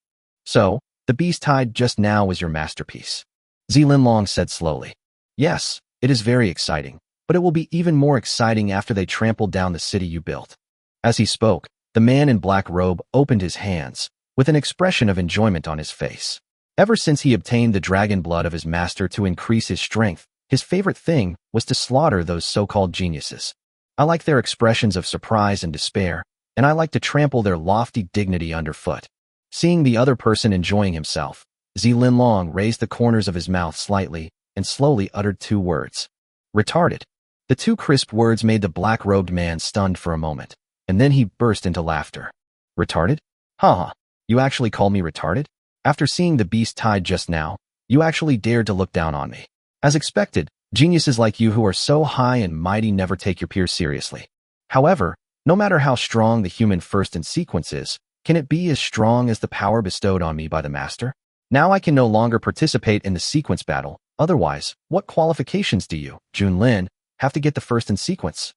So, the beast tide just now was your masterpiece. Zilin said slowly. Yes, it is very exciting, but it will be even more exciting after they trample down the city you built. As he spoke, the man in black robe opened his hands, with an expression of enjoyment on his face. Ever since he obtained the dragon blood of his master to increase his strength, his favorite thing was to slaughter those so-called geniuses. I like their expressions of surprise and despair, and I like to trample their lofty dignity underfoot. Seeing the other person enjoying himself, Zilin raised the corners of his mouth slightly and slowly uttered 2 words. Retarded. The 2 crisp words made the black-robed man stunned for a moment, and then he burst into laughter. Retarded? Haha. You actually call me retarded? After seeing the beast tide just now, you actually dared to look down on me. As expected, geniuses like you who are so high and mighty never take your peers seriously. However, no matter how strong the human first in sequence is, can it be as strong as the power bestowed on me by the master? Now I can no longer participate in the sequence battle. Otherwise, what qualifications do you, Junlin, have to get the first in sequence?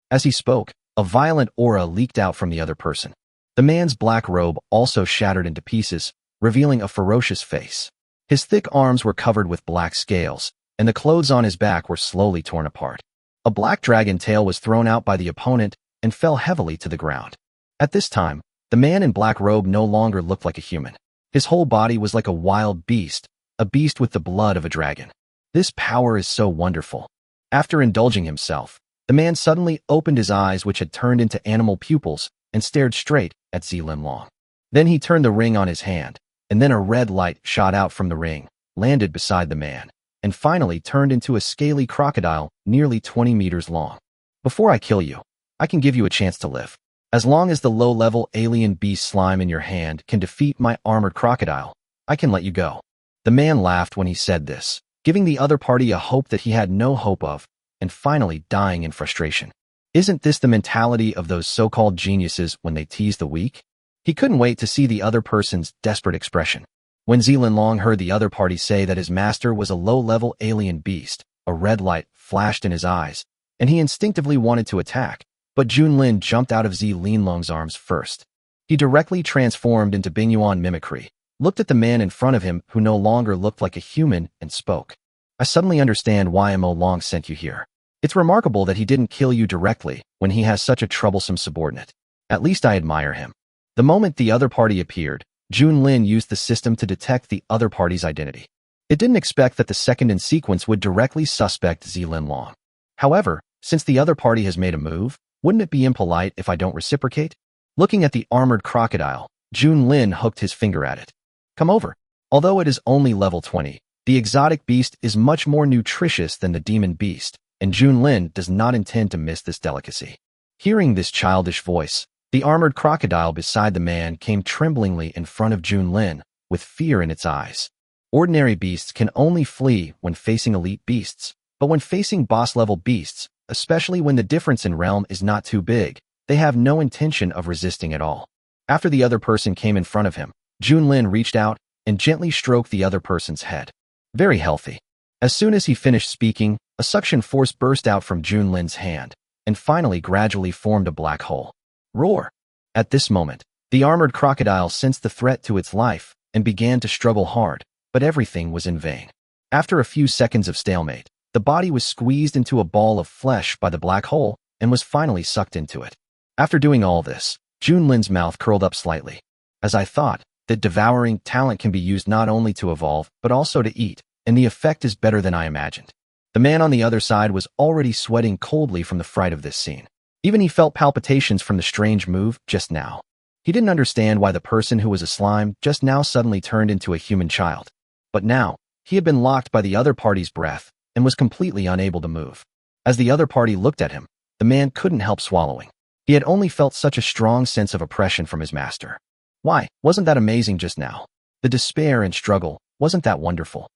As he spoke, a violent aura leaked out from the other person. The man's black robe also shattered into pieces, revealing a ferocious face. His thick arms were covered with black scales, and the clothes on his back were slowly torn apart. A black dragon tail was thrown out by the opponent and fell heavily to the ground. At this time, the man in black robe no longer looked like a human. His whole body was like a wild beast, a beast with the blood of a dragon. This power is so wonderful. After indulging himself, the man suddenly opened his eyes, which had turned into animal pupils, and stared straight at Junlin. Then he turned the ring on his hand, and then a red light shot out from the ring, landed beside the man, and finally turned into a scaly crocodile nearly 20 meters long. Before I kill you, I can give you a chance to live. As long as the low-level alien beast slime in your hand can defeat my armored crocodile, I can let you go. The man laughed when he said this, giving the other party a hope that he had no hope of, and finally dying in frustration. Isn't this the mentality of those so-called geniuses when they tease the weak? He couldn't wait to see the other person's desperate expression. When Junlin heard the other party say that his master was a low-level alien beast, a red light flashed in his eyes, and he instinctively wanted to attack, but Junlin jumped out of Junlin's arms first. He directly transformed into Bingyuan mimicry, looked at the man in front of him who no longer looked like a human, and spoke. I suddenly understand why Mo Long sent you here. It's remarkable that he didn't kill you directly when he has such a troublesome subordinate. At least I admire him. The moment the other party appeared, Junlin used the system to detect the other party's identity. It didn't expect that the second in sequence would directly suspect Junlin. However, since the other party has made a move, wouldn't it be impolite if I don't reciprocate? Looking at the armored crocodile, Junlin hooked his finger at it. Come over. Although it is only level 20, the exotic beast is much more nutritious than the demon beast, and Junlin does not intend to miss this delicacy. Hearing this childish voice, the armored crocodile beside the man came tremblingly in front of Junlin, with fear in its eyes. Ordinary beasts can only flee when facing elite beasts, but when facing boss-level beasts, especially when the difference in realm is not too big, they have no intention of resisting at all. After the other person came in front of him, Junlin reached out and gently stroked the other person's head. Very healthy. As soon as he finished speaking, a suction force burst out from Junlin's hand, and finally gradually formed a black hole. Roar! At this moment, the armored crocodile sensed the threat to its life and began to struggle hard, but everything was in vain. After a few seconds of stalemate, the body was squeezed into a ball of flesh by the black hole and was finally sucked into it. After doing all this, Junlin's mouth curled up slightly. As I thought, that devouring talent can be used not only to evolve, but also to eat, and the effect is better than I imagined. The man on the other side was already sweating coldly from the fright of this scene. Even he felt palpitations from the strange move just now. He didn't understand why the person who was a slime just now suddenly turned into a human child. But now, he had been locked by the other party's breath and was completely unable to move. As the other party looked at him, the man couldn't help swallowing. He had only felt such a strong sense of oppression from his master. Why, wasn't that amazing just now? The despair and struggle, wasn't that wonderful?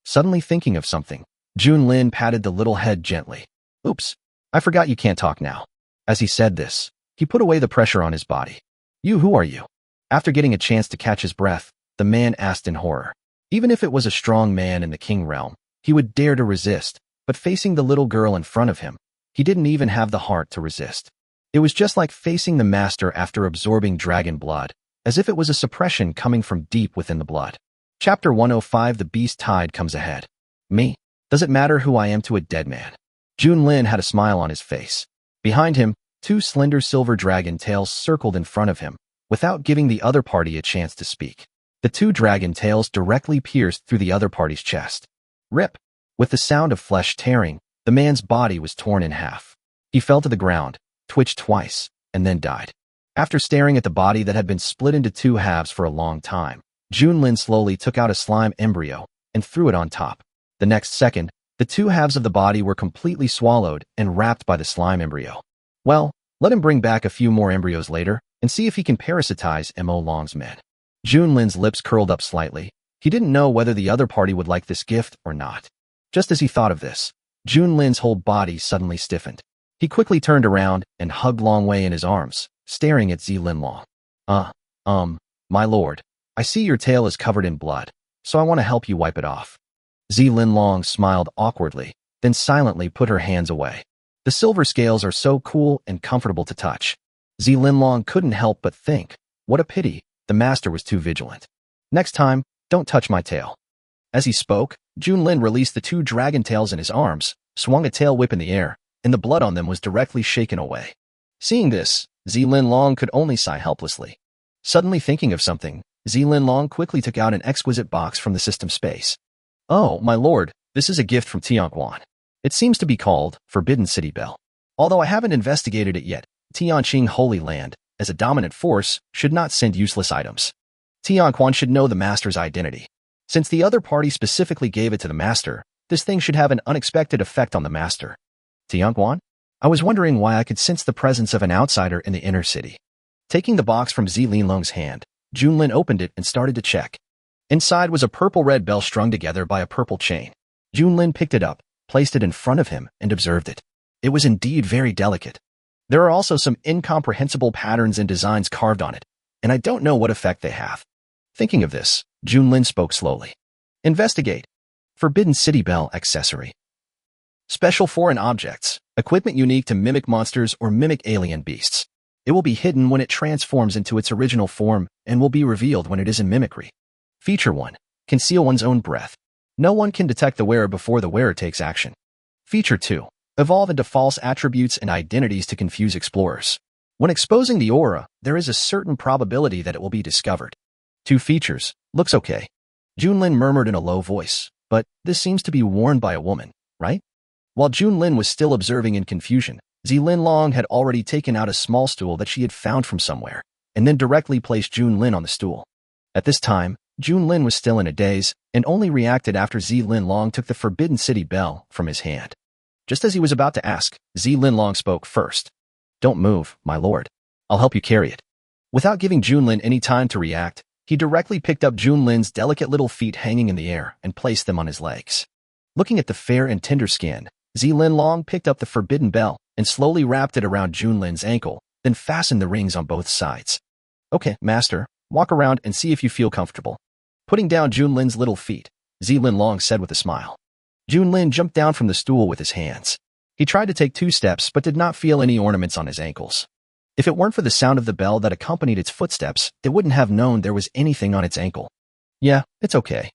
Suddenly thinking of something, Junlin patted the little head gently. Oops, I forgot you can't talk now. As he said this, he put away the pressure on his body. Who are you? After getting a chance to catch his breath, the man asked in horror. Even if it was a strong man in the king realm, he would dare to resist, but facing the little girl in front of him, he didn't even have the heart to resist. It was just like facing the master after absorbing dragon blood, as if it was a suppression coming from deep within the blood. Chapter 105. The Beast Tide comes ahead. Me? Does it matter who I am to a dead man? Junlin had a smile on his face. Behind him, two slender silver dragon tails circled in front of him, without giving the other party a chance to speak. The two dragon tails directly pierced through the other party's chest. Rip! With the sound of flesh tearing, the man's body was torn in half. He fell to the ground, twitched twice, and then died. After staring at the body that had been split into two halves for a long time, Junlin slowly took out a slime embryo and threw it on top. The next second, the two halves of the body were completely swallowed and wrapped by the slime embryo. Well, let him bring back a few more embryos later and see if he can parasitize Mo Long's men. Junlin's lips curled up slightly. He didn't know whether the other party would like this gift or not. Just as he thought of this, Junlin's whole body suddenly stiffened. He quickly turned around and hugged Longwei in his arms, staring at Linlong. My lord, I see your tail is covered in blood, so I want to help you wipe it off. Linlong smiled awkwardly, then silently put her hands away. The silver scales are so cool and comfortable to touch. Linlong couldn't help but think, what a pity, the master was too vigilant. Next time, don't touch my tail. As he spoke, Junlin released the two dragon tails in his arms, swung a tail whip in the air, and the blood on them was directly shaken away. Seeing this, Linlong could only sigh helplessly. Suddenly thinking of something, Linlong quickly took out an exquisite box from the system space. Oh, my lord, this is a gift from Tianquan. It seems to be called Forbidden City Bell. Although I haven't investigated it yet, Tianqing Holy Land, as a dominant force, should not send useless items. Tianquan should know the master's identity. Since the other party specifically gave it to the master, this thing should have an unexpected effect on the master. Tianquan? I was wondering why I could sense the presence of an outsider in the inner city. Taking the box from Linlong's hand, Junlin opened it and started to check. Inside was a purple-red bell strung together by a purple chain. Junlin picked it up, placed it in front of him, and observed it. It was indeed very delicate. There are also some incomprehensible patterns and designs carved on it, and I don't know what effect they have. Thinking of this, Junlin spoke slowly. Investigate. Forbidden City Bell accessory. Special foreign objects, equipment unique to mimic monsters or mimic alien beasts. It will be hidden when it transforms into its original form and will be revealed when it is in mimicry. Feature 1. Conceal one's own breath. No one can detect the wearer before the wearer takes action. Feature 2. Evolve into false attributes and identities to confuse explorers. When exposing the aura, there is a certain probability that it will be discovered. 2 features. Looks okay. Junlin murmured in a low voice, but this seems to be worn by a woman, right? While Junlin was still observing in confusion, Linlong had already taken out a small stool that she had found from somewhere, and then directly placed Junlin on the stool. At this time, Junlin was still in a daze, and only reacted after Linlong took the Forbidden City Bell from his hand. Just as he was about to ask, Linlong spoke first. Don't move, my lord. I'll help you carry it. Without giving Junlin any time to react, he directly picked up Junlin's delicate little feet hanging in the air and placed them on his legs. Looking at the fair and tender skin, Linlong picked up the forbidden bell and slowly wrapped it around Junlin's ankle, then fastened the rings on both sides. Okay, master, walk around and see if you feel comfortable. Putting down Junlin's little feet, Linlong said with a smile. Junlin jumped down from the stool with his hands. He tried to take 2 steps but did not feel any ornaments on his ankles. If it weren't for the sound of the bell that accompanied its footsteps, they wouldn't have known there was anything on its ankle. Yeah, it's okay.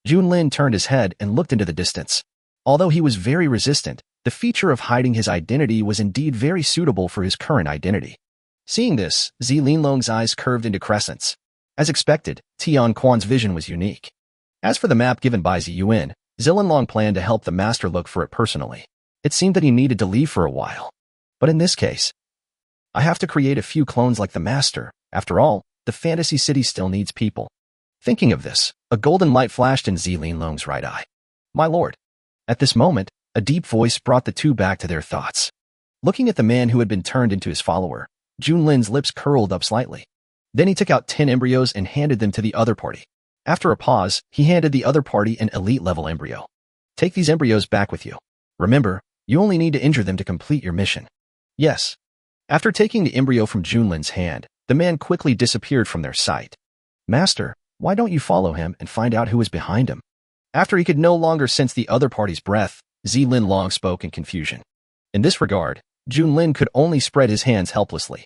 Junlin turned his head and looked into the distance. Although he was very resistant, the feature of hiding his identity was indeed very suitable for his current identity. Seeing this, Linlong's eyes curved into crescents. As expected, Tianquan's vision was unique. As for the map given by Ziyuan, Linlong planned to help the master look for it personally. It seemed that he needed to leave for a while. But in this case, I have to create a few clones like the master. After all, the fantasy city still needs people. Thinking of this, a golden light flashed in Linlong's right eye. My lord. At this moment, a deep voice brought the two back to their thoughts. Looking at the man who had been turned into his follower, Junlin's lips curled up slightly. Then he took out 10 embryos and handed them to the other party. After a pause, he handed the other party an elite-level embryo. Take these embryos back with you. Remember, you only need to injure them to complete your mission. Yes. After taking the embryo from Junlin's hand, the man quickly disappeared from their sight. Master, why don't you follow him and find out who is behind him? After he could no longer sense the other party's breath, Linlong spoke in confusion. In this regard, Junlin could only spread his hands helplessly.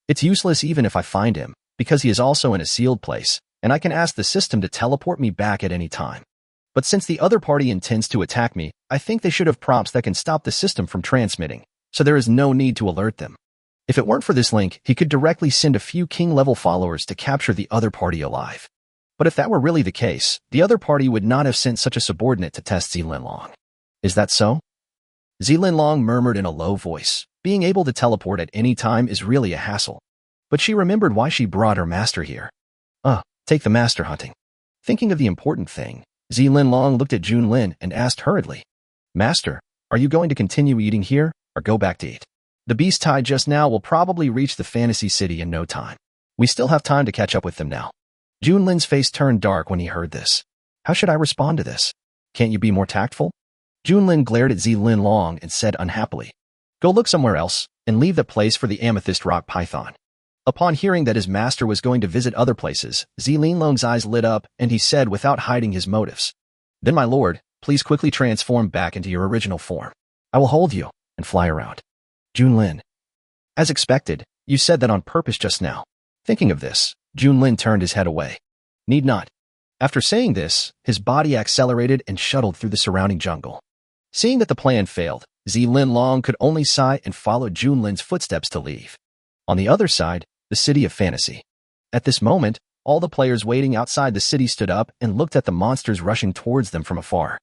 It's useless even if I find him, because he is also in a sealed place, and I can ask the system to teleport me back at any time. But since the other party intends to attack me, I think they should have prompts that can stop the system from transmitting, so there is no need to alert them. If it weren't for this link, he could directly send a few king-level followers to capture the other party alive. But if that were really the case, the other party would not have sent such a subordinate to test Linlong. Is that so? Linlong murmured in a low voice. Being able to teleport at any time is really a hassle. But she remembered why she brought her master here. Take the master hunting. Thinking of the important thing, Linlong looked at Junlin and asked hurriedly, Master, are you going to continue eating here, or go back to eat? The beast tied just now will probably reach the fantasy city in no time. We still have time to catch up with them now. Junlin's face turned dark when he heard this. How should I respond to this? Can't you be more tactful? Junlin glared at Zilin long and said unhappily, "Go look somewhere else, and leave the place for the amethyst rock python." Upon hearing that his master was going to visit other places, Zilin Long's eyes lit up and he said without hiding his motives, "Then my lord, please quickly transform back into your original form. I will hold you and fly around." Junlin. As expected, you said that on purpose just now. Thinking of this, Junlin turned his head away. Need not. After saying this, his body accelerated and shuttled through the surrounding jungle. Seeing that the plan failed, Zilin Long could only sigh and followed Junlin's footsteps to leave. On the other side, the city of fantasy. At this moment, all the players waiting outside the city stood up and looked at the monsters rushing towards them from afar.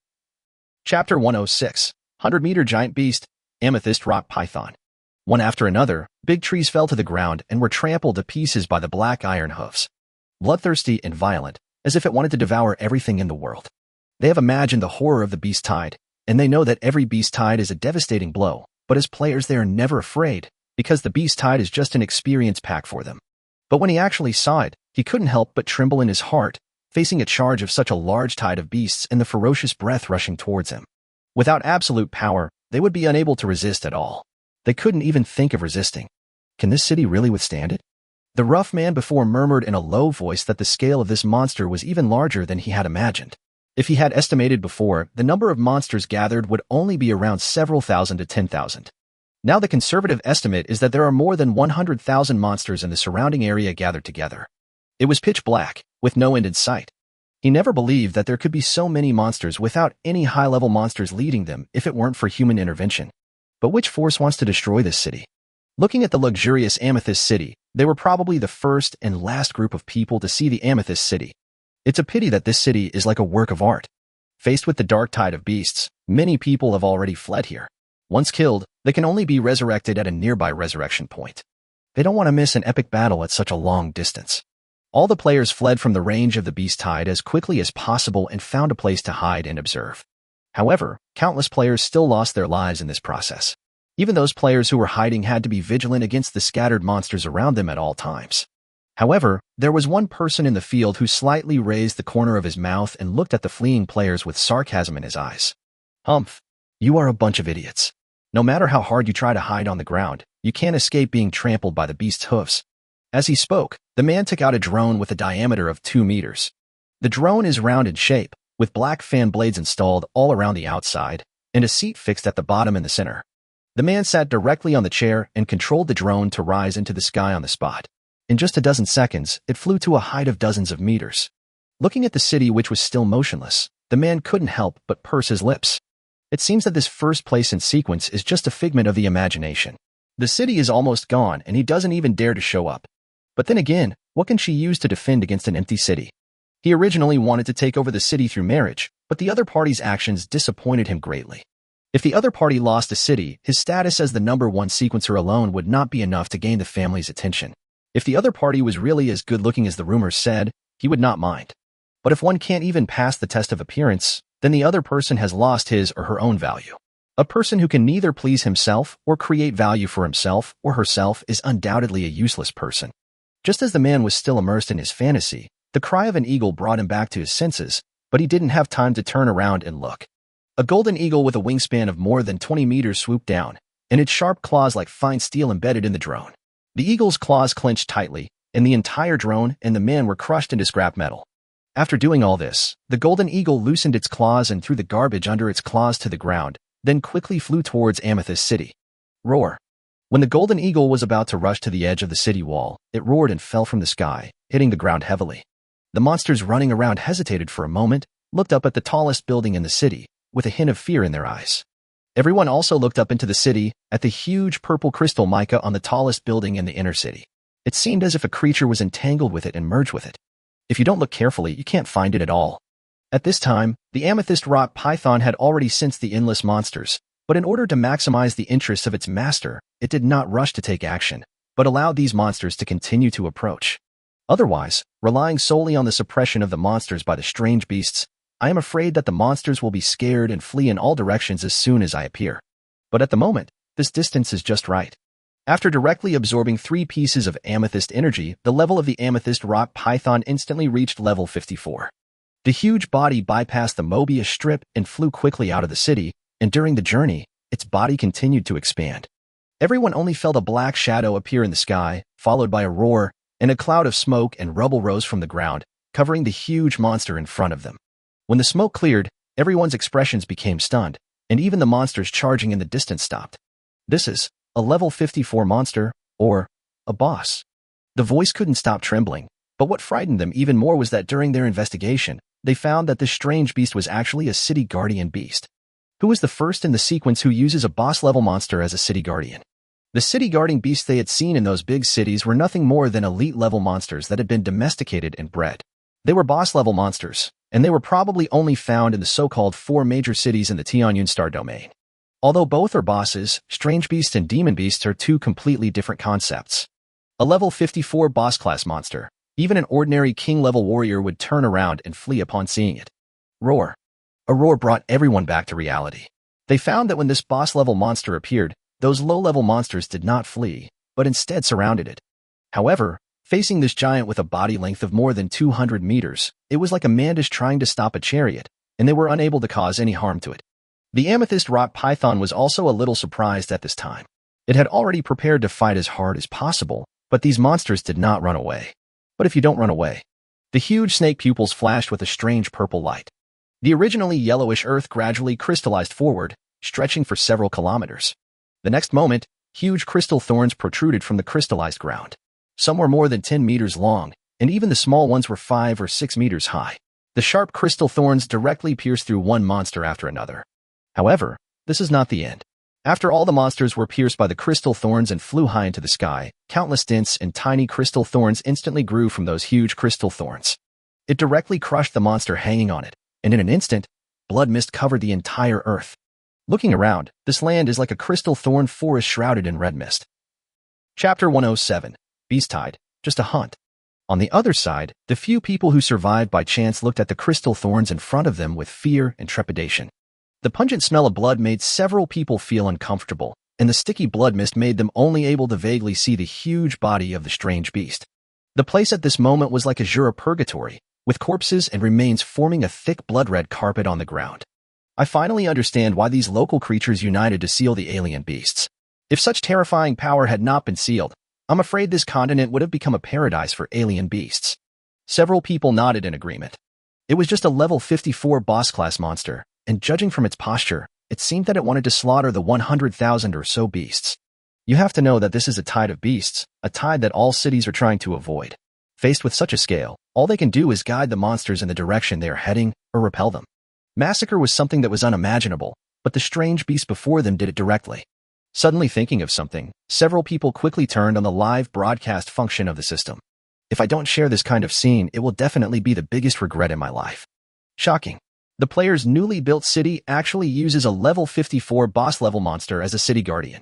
Chapter 106, 100-meter giant beast, amethyst rock python. One after another, big trees fell to the ground and were trampled to pieces by the black iron hoofs. Bloodthirsty and violent, as if it wanted to devour everything in the world. They have imagined the horror of the beast tide, and they know that every beast tide is a devastating blow, but as players they are never afraid, because the beast tide is just an experience pack for them. But when he actually saw it, he couldn't help but tremble in his heart, facing a charge of such a large tide of beasts and the ferocious breath rushing towards him. Without absolute power, they would be unable to resist at all. They couldn't even think of resisting. Can this city really withstand it? The rough man before murmured in a low voice that the scale of this monster was even larger than he had imagined. If he had estimated before, the number of monsters gathered would only be around several thousand to 10,000. Now the conservative estimate is that there are more than 100,000 monsters in the surrounding area gathered together. It was pitch black, with no end in sight. He never believed that there could be so many monsters without any high-level monsters leading them if it weren't for human intervention. But which force wants to destroy this city? Looking at the luxurious Amethyst City, they were probably the first and last group of people to see the Amethyst City. It's a pity that this city is like a work of art. Faced with the dark tide of beasts, many people have already fled here. Once killed, they can only be resurrected at a nearby resurrection point. They don't want to miss an epic battle at such a long distance. All the players fled from the range of the beast tide as quickly as possible and found a place to hide and observe. However, countless players still lost their lives in this process. Even those players who were hiding had to be vigilant against the scattered monsters around them at all times. However, there was one person in the field who slightly raised the corner of his mouth and looked at the fleeing players with sarcasm in his eyes. "Humph, you are a bunch of idiots. No matter how hard you try to hide on the ground, you can't escape being trampled by the beast's hoofs." As he spoke, the man took out a drone with a diameter of 2 meters. The drone is round in shape, with black fan blades installed all around the outside, and a seat fixed at the bottom in the center. The man sat directly on the chair and controlled the drone to rise into the sky on the spot. In just a dozen seconds, it flew to a height of dozens of meters. Looking at the city which was still motionless, the man couldn't help but purse his lips. It seems that this first place in sequence is just a figment of the imagination. The city is almost gone and he doesn't even dare to show up. But then again, what can she use to defend against an empty city? He originally wanted to take over the city through marriage, but the other party's actions disappointed him greatly. If the other party lost a city, his status as the number one sequencer alone would not be enough to gain the family's attention. If the other party was really as good-looking as the rumors said, he would not mind. But if one can't even pass the test of appearance, then the other person has lost his or her own value. A person who can neither please himself or create value for himself or herself is undoubtedly a useless person. Just as the man was still immersed in his fantasy, the cry of an eagle brought him back to his senses, but he didn't have time to turn around and look. A golden eagle with a wingspan of more than 20 meters swooped down, and its sharp claws like fine steel embedded in the drone. The eagle's claws clenched tightly, and the entire drone and the man were crushed into scrap metal. After doing all this, the golden eagle loosened its claws and threw the garbage under its claws to the ground, then quickly flew towards Amethyst City. Roar. When the golden eagle was about to rush to the edge of the city wall, it roared and fell from the sky, hitting the ground heavily. The monsters running around hesitated for a moment, looked up at the tallest building in the city, with a hint of fear in their eyes. Everyone also looked up into the city, at the huge purple crystal mica on the tallest building in the inner city. It seemed as if a creature was entangled with it and merged with it. If you don't look carefully, you can't find it at all. At this time, the amethyst rock python had already sensed the endless monsters, but in order to maximize the interests of its master, it did not rush to take action, but allowed these monsters to continue to approach. Otherwise, relying solely on the suppression of the monsters by the strange beasts, I am afraid that the monsters will be scared and flee in all directions as soon as I appear. But at the moment, this distance is just right. After directly absorbing 3 pieces of amethyst energy, the level of the amethyst rock python instantly reached level 54. The huge body bypassed the Mobius strip and flew quickly out of the city, and during the journey, its body continued to expand. Everyone only felt a black shadow appear in the sky, followed by a roar, and a cloud of smoke and rubble rose from the ground, covering the huge monster in front of them. When the smoke cleared, everyone's expressions became stunned, and even the monsters charging in the distance stopped. This is a level 54 monster, or a boss. The voice couldn't stop trembling, but what frightened them even more was that during their investigation, they found that this strange beast was actually a city guardian beast. Who was the first in the sequence who uses a boss-level monster as a city guardian? The city guarding beasts they had seen in those big cities were nothing more than elite-level monsters that had been domesticated and bred. They were boss-level monsters, and they were probably only found in the so-called 4 major cities in the Tianyun Star domain. Although both are bosses, strange beasts and demon beasts are 2 completely different concepts. A level 54 boss-class monster, even an ordinary king-level warrior would turn around and flee upon seeing it. Roar. A roar brought everyone back to reality. They found that when this boss-level monster appeared, those low-level monsters did not flee, but instead surrounded it. However, facing this giant with a body length of more than 200 meters, it was like a mandish trying to stop a chariot, and they were unable to cause any harm to it. The amethyst rock python was also a little surprised at this time. It had already prepared to fight as hard as possible, but these monsters did not run away. But if you don't run away, the huge snake pupils flashed with a strange purple light. The originally yellowish earth gradually crystallized forward, stretching for several kilometers. The next moment, huge crystal thorns protruded from the crystallized ground. Some were more than 10 meters long, and even the small ones were 5 or 6 meters high. The sharp crystal thorns directly pierced through one monster after another. However, this is not the end. After all the monsters were pierced by the crystal thorns and flew high into the sky, countless dense and tiny crystal thorns instantly grew from those huge crystal thorns. It directly crushed the monster hanging on it, and in an instant, blood mist covered the entire earth. Looking around, this land is like a crystal thorn forest shrouded in red mist. Chapter 107. Beasttide, just a hunt. On the other side, the few people who survived by chance looked at the crystal thorns in front of them with fear and trepidation. The pungent smell of blood made several people feel uncomfortable, and the sticky blood mist made them only able to vaguely see the huge body of the strange beast. The place at this moment was like a Jura purgatory, with corpses and remains forming a thick blood-red carpet on the ground. I finally understand why these local creatures united to seal the alien beasts. If such terrifying power had not been sealed, I'm afraid this continent would have become a paradise for alien beasts. Several people nodded in agreement. It was just a level 54 boss-class monster, and judging from its posture, it seemed that it wanted to slaughter the 100,000 or so beasts. You have to know that this is a tide of beasts, a tide that all cities are trying to avoid. Faced with such a scale, all they can do is guide the monsters in the direction they are heading or repel them. Massacre was something that was unimaginable, but the strange beast before them did it directly. Suddenly thinking of something, several people quickly turned on the live broadcast function of the system. If I don't share this kind of scene, it will definitely be the biggest regret in my life. Shocking. The player's newly built city actually uses a level 54 boss-level monster as a city guardian.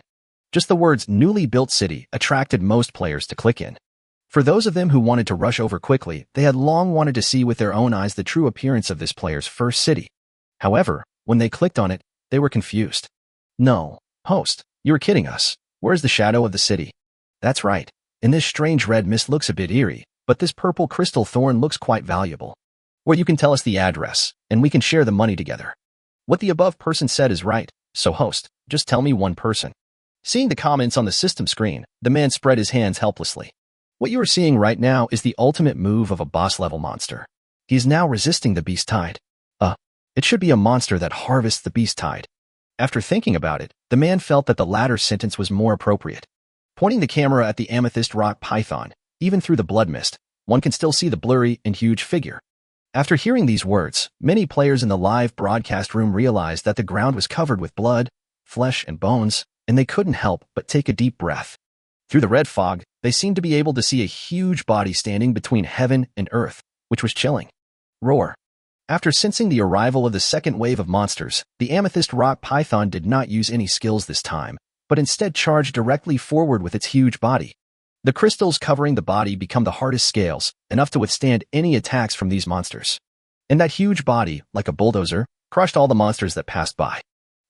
Just the words newly built city attracted most players to click in. For those of them who wanted to rush over quickly, they had long wanted to see with their own eyes the true appearance of this player's first city. However, when they clicked on it, they were confused. No, host, you were kidding us. Where's the shadow of the city? That's right. And this strange red mist looks a bit eerie, but this purple crystal thorn looks quite valuable. Or you can tell us the address, and we can share the money together. What the above person said is right, so host, just tell me one person. Seeing the comments on the system screen, the man spread his hands helplessly. What you are seeing right now is the ultimate move of a boss-level monster. He is now resisting the beast tide. It should be a monster that harvests the beast tide. After thinking about it, the man felt that the latter sentence was more appropriate. Pointing the camera at the amethyst rock python, even through the blood mist, one can still see the blurry and huge figure. After hearing these words, many players in the live broadcast room realized that the ground was covered with blood, flesh, and bones, and they couldn't help but take a deep breath. Through the red fog, they seemed to be able to see a huge body standing between heaven and earth, which was chilling. Roar. After sensing the arrival of the second wave of monsters, the amethyst rock python did not use any skills this time, but instead charged directly forward with its huge body. The crystals covering the body become the hardest scales, enough to withstand any attacks from these monsters. And that huge body, like a bulldozer, crushed all the monsters that passed by.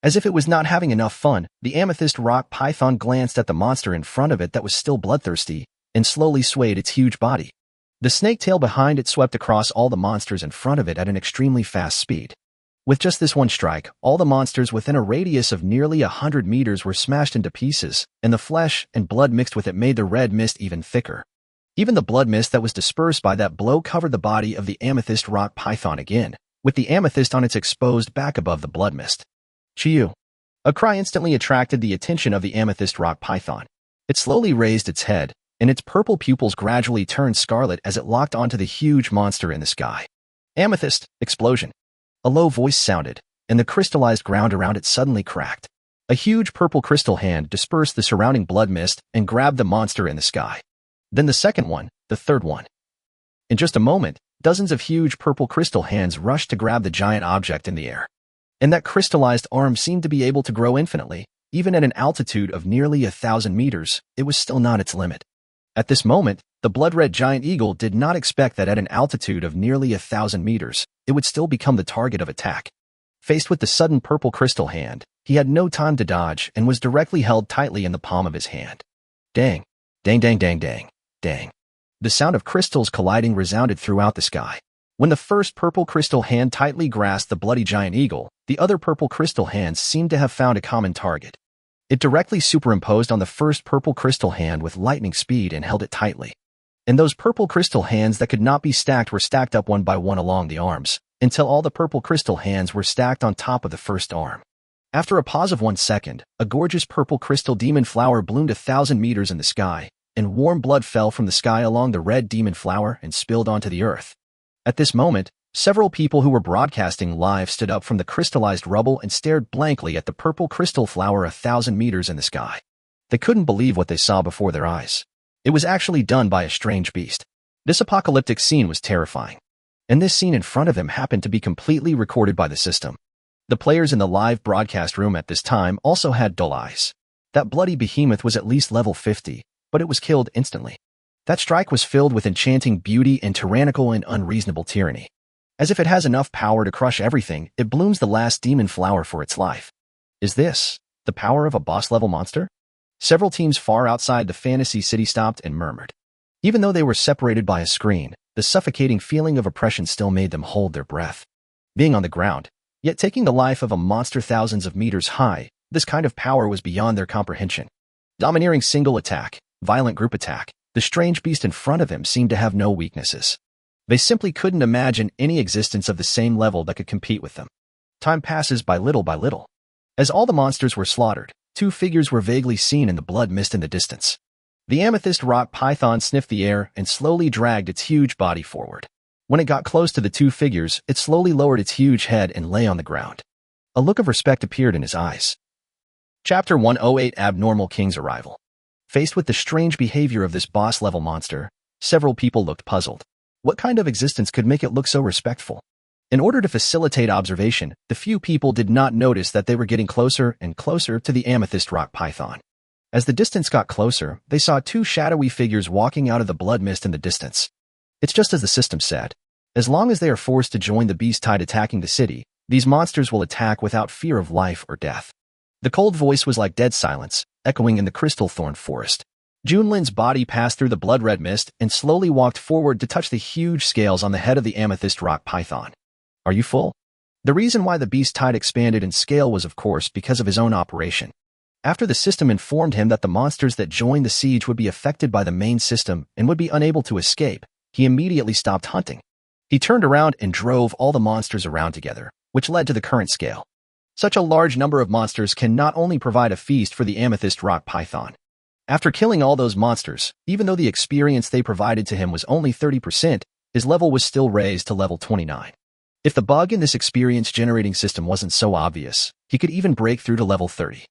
As if it was not having enough fun, the amethyst rock python glanced at the monster in front of it that was still bloodthirsty, and slowly swayed its huge body. The snake tail behind it swept across all the monsters in front of it at an extremely fast speed. With just this one strike, all the monsters within a radius of nearly 100 meters were smashed into pieces, and the flesh and blood mixed with it made the red mist even thicker. Even the blood mist that was dispersed by that blow covered the body of the amethyst rock python again, with the amethyst on its exposed back above the blood mist. Chiyu. A cry instantly attracted the attention of the amethyst rock python. It slowly raised its head, and its purple pupils gradually turned scarlet as it locked onto the huge monster in the sky. Amethyst! Explosion! A low voice sounded, and the crystallized ground around it suddenly cracked. A huge purple crystal hand dispersed the surrounding blood mist and grabbed the monster in the sky. Then the second one, the third one. In just a moment, dozens of huge purple crystal hands rushed to grab the giant object in the air. And that crystallized arm seemed to be able to grow infinitely. Even at an altitude of nearly 1,000 meters, it was still not its limit. At this moment, the blood-red giant eagle did not expect that at an altitude of nearly 1,000 meters, it would still become the target of attack. Faced with the sudden purple crystal hand, he had no time to dodge and was directly held tightly in the palm of his hand. Dang, dang, dang, dang, dang, dang. The sound of crystals colliding resounded throughout the sky. When the first purple crystal hand tightly grasped the bloody giant eagle, the other purple crystal hands seemed to have found a common target. It directly superimposed on the first purple crystal hand with lightning speed and held it tightly. And those purple crystal hands that could not be stacked were stacked up one by one along the arms, until all the purple crystal hands were stacked on top of the first arm. After a pause of 1 second, a gorgeous purple crystal demon flower bloomed 1,000 meters in the sky, and warm blood fell from the sky along the red demon flower and spilled onto the earth. At this moment, several people who were broadcasting live stood up from the crystallized rubble and stared blankly at the purple crystal flower 1,000 meters in the sky. They couldn't believe what they saw before their eyes. It was actually done by a strange beast. This apocalyptic scene was terrifying. And this scene in front of them happened to be completely recorded by the system. The players in the live broadcast room at this time also had dull eyes. That bloody behemoth was at least level 50, but it was killed instantly. That strike was filled with enchanting beauty and tyrannical and unreasonable tyranny. As if it has enough power to crush everything, it blooms the last demon flower for its life. Is this the power of a boss-level monster? Several teams far outside the fantasy city stopped and murmured. Even though they were separated by a screen, the suffocating feeling of oppression still made them hold their breath. Being on the ground, yet taking the life of a monster thousands of meters high, this kind of power was beyond their comprehension. Domineering single attack, violent group attack, the strange beast in front of him seemed to have no weaknesses. They simply couldn't imagine any existence of the same level that could compete with them. Time passes by little by little. As all the monsters were slaughtered, 2 figures were vaguely seen in the blood mist in the distance. The amethyst rock python sniffed the air and slowly dragged its huge body forward. When it got close to the 2 figures, it slowly lowered its huge head and lay on the ground. A look of respect appeared in his eyes. Chapter 108 Abnormal King's Arrival. Faced with the strange behavior of this boss-level monster, several people looked puzzled. What kind of existence could make it look so respectful? In order to facilitate observation, the few people did not notice that they were getting closer and closer to the amethyst rock python. As the distance got closer, they saw 2 shadowy figures walking out of the blood mist in the distance. It's just as the system said. As long as they are forced to join the beast tide attacking the city, these monsters will attack without fear of life or death. The cold voice was like dead silence, echoing in the crystal thorn forest. Junlin's body passed through the blood-red mist and slowly walked forward to touch the huge scales on the head of the amethyst rock python. Are you full? The reason why the beast tide expanded in scale was of course because of his own operation. After the system informed him that the monsters that joined the siege would be affected by the main system and would be unable to escape, he immediately stopped hunting. He turned around and drove all the monsters around together, which led to the current scale. Such a large number of monsters can not only provide a feast for the amethyst rock python. After killing all those monsters, even though the experience they provided to him was only 30%, his level was still raised to level 29. If the bug in this experience-generating system wasn't so obvious, he could even break through to level 30.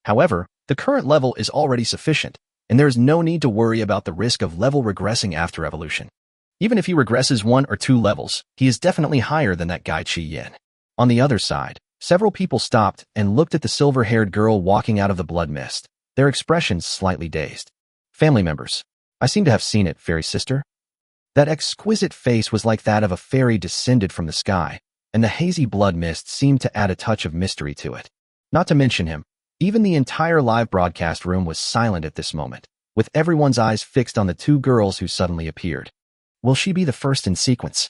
However, the current level is already sufficient, and there is no need to worry about the risk of level regressing after evolution. Even if he regresses 1 or 2 levels, he is definitely higher than that guy Chi Yin. On the other side, several people stopped and looked at the silver-haired girl walking out of the blood mist, their expressions slightly dazed. Family members. I seem to have seen it, fairy sister. That exquisite face was like that of a fairy descended from the sky, and the hazy blood mist seemed to add a touch of mystery to it. Not to mention him, even the entire live broadcast room was silent at this moment, with everyone's eyes fixed on the 2 girls who suddenly appeared. Will she be the first in sequence?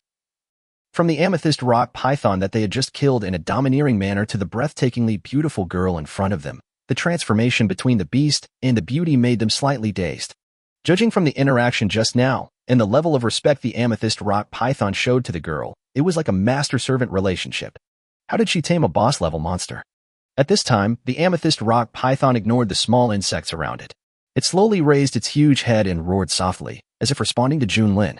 From the amethyst rock python that they had just killed in a domineering manner to the breathtakingly beautiful girl in front of them, the transformation between the beast and the beauty made them slightly dazed. Judging from the interaction just now, and the level of respect the amethyst rock python showed to the girl, it was like a master-servant relationship. How did she tame a boss-level monster? At this time, the amethyst rock python ignored the small insects around it. It slowly raised its huge head and roared softly, as if responding to Junlin.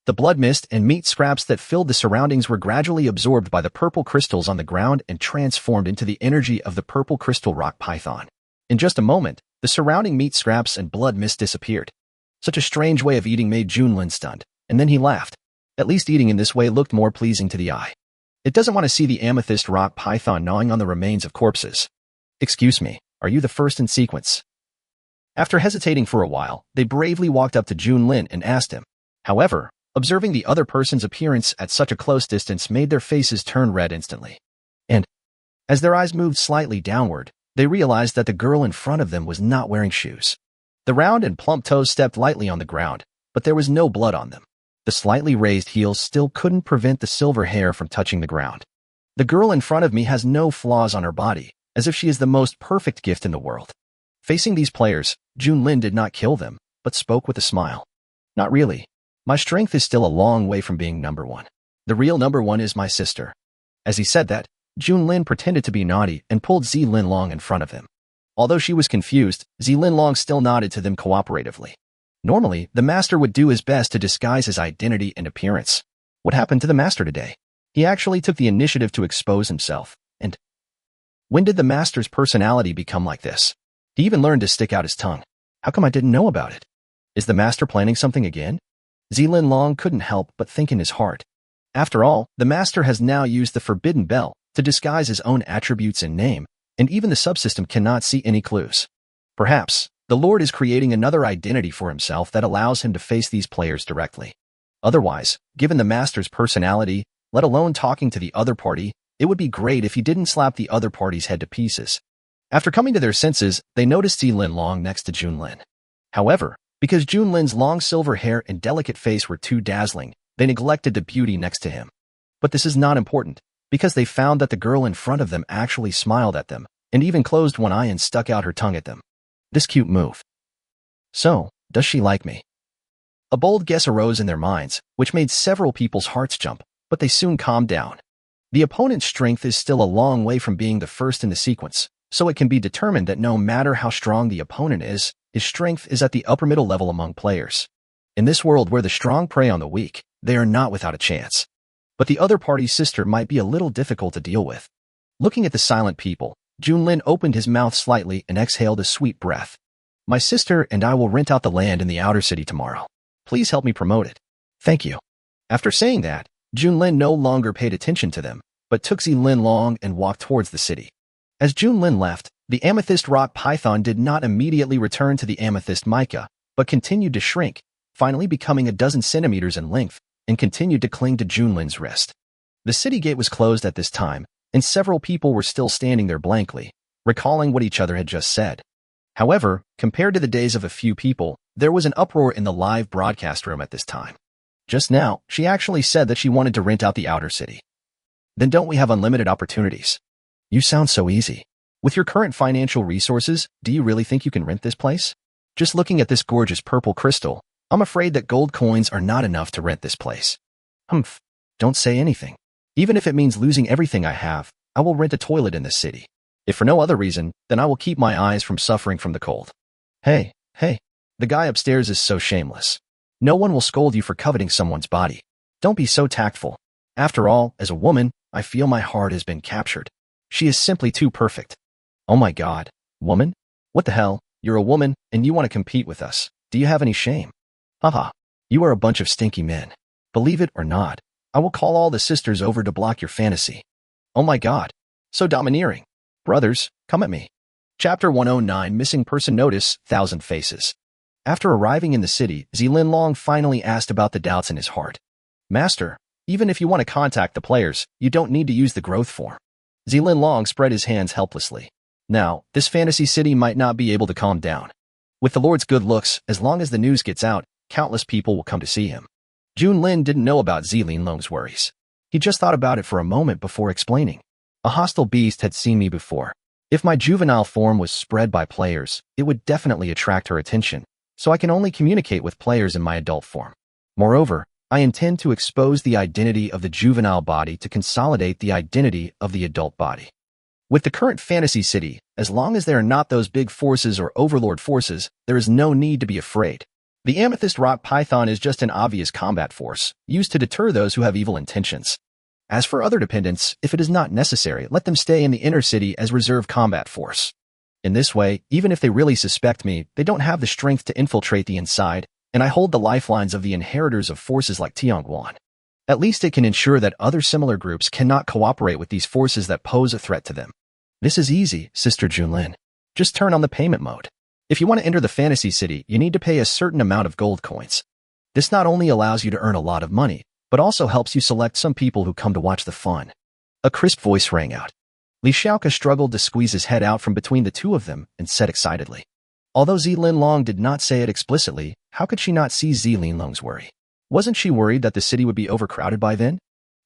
The blood mist and meat scraps that filled the surroundings were gradually absorbed by the purple crystals on the ground and transformed into the energy of the purple crystal rock python. In just a moment, the surrounding meat scraps and blood mist disappeared. Such a strange way of eating made Junlin stunned, and then he laughed. At least eating in this way looked more pleasing to the eye. It doesn't want to see the amethyst rock python gnawing on the remains of corpses. Excuse me, are you the first in sequence? After hesitating for a while, they bravely walked up to Junlin and asked him. However, observing the other person's appearance at such a close distance made their faces turn red instantly. And, as their eyes moved slightly downward, they realized that the girl in front of them was not wearing shoes. The round and plump toes stepped lightly on the ground, but there was no blood on them. The slightly raised heels still couldn't prevent the silver hair from touching the ground. The girl in front of me has no flaws on her body, as if she is the most perfect gift in the world. Facing these players, Junlin did not kill them, but spoke with a smile. Not really. My strength is still a long way from being number one. The real number one is my sister. As he said that, Junlin pretended to be naughty and pulled Zilin in front of him. Although she was confused, Zilin still nodded to them cooperatively. Normally, the master would do his best to disguise his identity and appearance. What happened to the master today? He actually took the initiative to expose himself. And when did the master's personality become like this? He even learned to stick out his tongue. How come I didn't know about it? Is the master planning something again? Zilin couldn't help but think in his heart. After all, the master has now used the forbidden bell to disguise his own attributes and name, and even the subsystem cannot see any clues. Perhaps, the Lord is creating another identity for himself that allows him to face these players directly. Otherwise, given the master's personality, let alone talking to the other party, it would be great if he didn't slap the other party's head to pieces. After coming to their senses, they noticed Zilin next to Junlin. However, because Junlin's long silver hair and delicate face were too dazzling, they neglected the beauty next to him. But this is not important, because they found that the girl in front of them actually smiled at them, and even closed one eye and stuck out her tongue at them. This cute move. So, does she like me? A bold guess arose in their minds, which made several people's hearts jump, but they soon calmed down. The opponent's strength is still a long way from being the first in the sequence, so it can be determined that no matter how strong the opponent is, his strength is at the upper middle level among players. In this world where the strong prey on the weak, they are not without a chance. But the other party's sister might be a little difficult to deal with. Looking at the silent people, Junlin opened his mouth slightly and exhaled a sweet breath. My sister and I will rent out the land in the outer city tomorrow. Please help me promote it. Thank you. After saying that, Junlin no longer paid attention to them, but took Zilin and walked towards the city. As Junlin left, the amethyst rock python did not immediately return to the amethyst mica, but continued to shrink, finally becoming a dozen centimeters in length, and continued to cling to Junlin's wrist. The city gate was closed at this time, and several people were still standing there blankly, recalling what each other had just said. However, compared to the days of a few people, there was an uproar in the live broadcast room at this time. Just now, she actually said that she wanted to rent out the outer city. Then don't we have unlimited opportunities? You sound so easy. With your current financial resources, do you really think you can rent this place? Just looking at this gorgeous purple crystal, I'm afraid that gold coins are not enough to rent this place. Humph. Don't say anything. Even if it means losing everything I have, I will rent a toilet in this city. If for no other reason, then I will keep my eyes from suffering from the cold. Hey, the guy upstairs is so shameless. No one will scold you for coveting someone's body. Don't be so tactful. After all, as a woman, I feel my heart has been captured. She is simply too perfect. Oh my God, woman? What the hell? You're a woman, and you want to compete with us. Do you have any shame? Haha, you are a bunch of stinky men. Believe it or not, I will call all the sisters over to block your fantasy. Oh my God, so domineering. Brothers, come at me. Chapter 109, Missing Person Notice, 1,000 Faces. After arriving in the city, Zilin finally asked about the doubts in his heart. Master, even if you want to contact the players, you don't need to use the growth form. Zilin spread his hands helplessly. Now, this fantasy city might not be able to calm down. With the Lord's good looks, as long as the news gets out, countless people will come to see him. Junlin didn't know about Zilin worries. He just thought about it for a moment before explaining. A hostile beast had seen me before. If my juvenile form was spread by players, it would definitely attract her attention, so I can only communicate with players in my adult form. Moreover, I intend to expose the identity of the juvenile body to consolidate the identity of the adult body. With the current fantasy city, as long as there are not those big forces or overlord forces, there is no need to be afraid. The amethyst rock python is just an obvious combat force, used to deter those who have evil intentions. As for other dependents, if it is not necessary, let them stay in the inner city as reserve combat force. In this way, even if they really suspect me, they don't have the strength to infiltrate the inside, and I hold the lifelines of the inheritors of forces like Tiongguan. At least it can ensure that other similar groups cannot cooperate with these forces that pose a threat to them. This is easy, Sister Junlin. Just turn on the payment mode. If you want to enter the fantasy city, you need to pay a certain amount of gold coins. This not only allows you to earn a lot of money, but also helps you select some people who come to watch the fun. A crisp voice rang out. Li Xiaoke struggled to squeeze his head out from between the two of them and said excitedly. Although Zi Linlong did not say it explicitly, how could she not see Zi Linlong's worry? Wasn't she worried that the city would be overcrowded by then?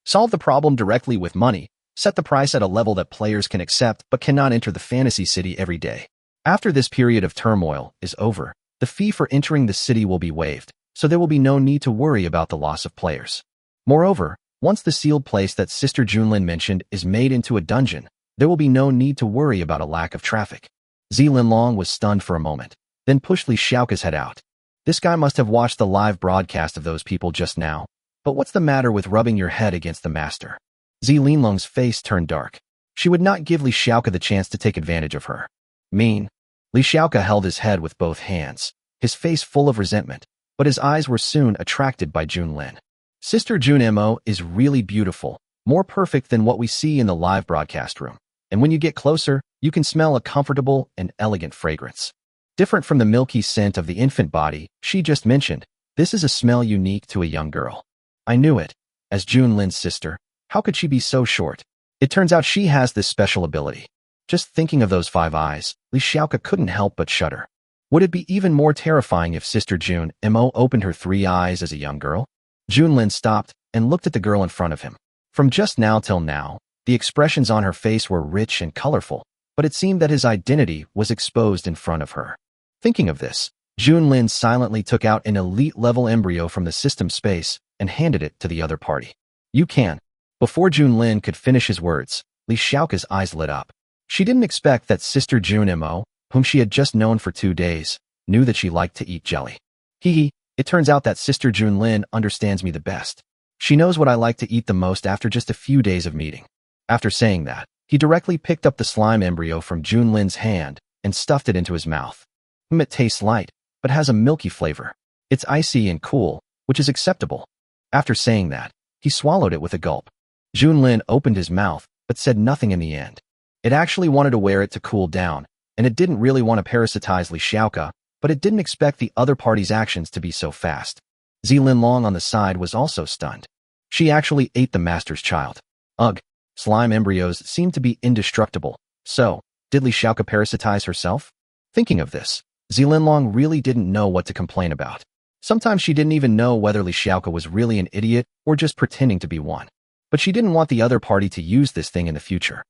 Solve the problem directly with money, set the price at a level that players can accept but cannot enter the fantasy city every day. After this period of turmoil is over, the fee for entering the city will be waived, so there will be no need to worry about the loss of players. Moreover, once the sealed place that Sister Junlin mentioned is made into a dungeon, there will be no need to worry about a lack of traffic. Zi Linlong was stunned for a moment, then pushed Li Xiaoke's head out. This guy must have watched the live broadcast of those people just now. But what's the matter with rubbing your head against the master? Zi Linlong's face turned dark. She would not give Li Xiaoke the chance to take advantage of her. Mean. Li Xiaoke held his head with both hands, his face full of resentment, but his eyes were soon attracted by Junlin. Sister Junmo is really beautiful, more perfect than what we see in the live broadcast room. And when you get closer, you can smell a comfortable and elegant fragrance. Different from the milky scent of the infant body she just mentioned, this is a smell unique to a young girl. I knew it. As Junlin's sister, how could she be so short? It turns out she has this special ability. Just thinking of those 5 eyes, Li Xiaoke couldn't help but shudder. Would it be even more terrifying if Sister Junmo opened her 3 eyes as a young girl? Junlin stopped and looked at the girl in front of him. From just now till now, the expressions on her face were rich and colorful, but it seemed that his identity was exposed in front of her. Thinking of this, Junlin silently took out an elite-level embryo from the system space and handed it to the other party. You can. Before Junlin could finish his words, Li Xiaoke's eyes lit up. She didn't expect that Sister Junmo, whom she had just known for 2 days, knew that she liked to eat jelly. It turns out that Sister Junlin understands me the best. She knows what I like to eat the most after just a few days of meeting. After saying that, he directly picked up the slime embryo from Junlin's hand and stuffed it into his mouth. It tastes light, but has a milky flavor. It's icy and cool, which is acceptable. After saying that, he swallowed it with a gulp. Junlin opened his mouth, but said nothing in the end. It actually wanted to wear it to cool down, and it didn't really want to parasitize Li Xiaoke, but it didn't expect the other party's actions to be so fast. Zi Linlong on the side was also stunned. She actually ate the master's child. Ugh, slime embryos seemed to be indestructible. So, did Li Xiaoke parasitize herself? Thinking of this, Zi Linlong really didn't know what to complain about. Sometimes she didn't even know whether Li Xiaoke was really an idiot or just pretending to be one. But she didn't want the other party to use this thing in the future.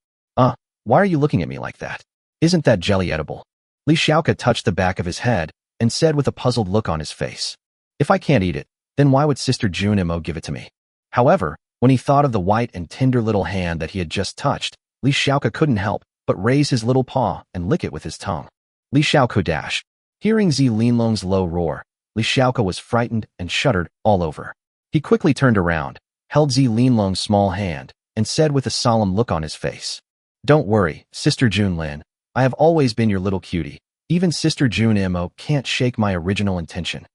Why are you looking at me like that? Isn't that jelly edible? Li Xiaoke touched the back of his head and said with a puzzled look on his face. If I can't eat it, then why would Sister Junmo give it to me? However, when he thought of the white and tender little hand that he had just touched, Li Xiaoke couldn't help but raise his little paw and lick it with his tongue. Li Xiaoke dash. Hearing Zi Linlong's low roar, Li Xiaoke was frightened and shuddered all over. He quickly turned around, held Zi Linlong's small hand, and said with a solemn look on his face, "Don't worry, Sister Junlin. I have always been your little cutie. Even Sister Junmo can't shake my original intention."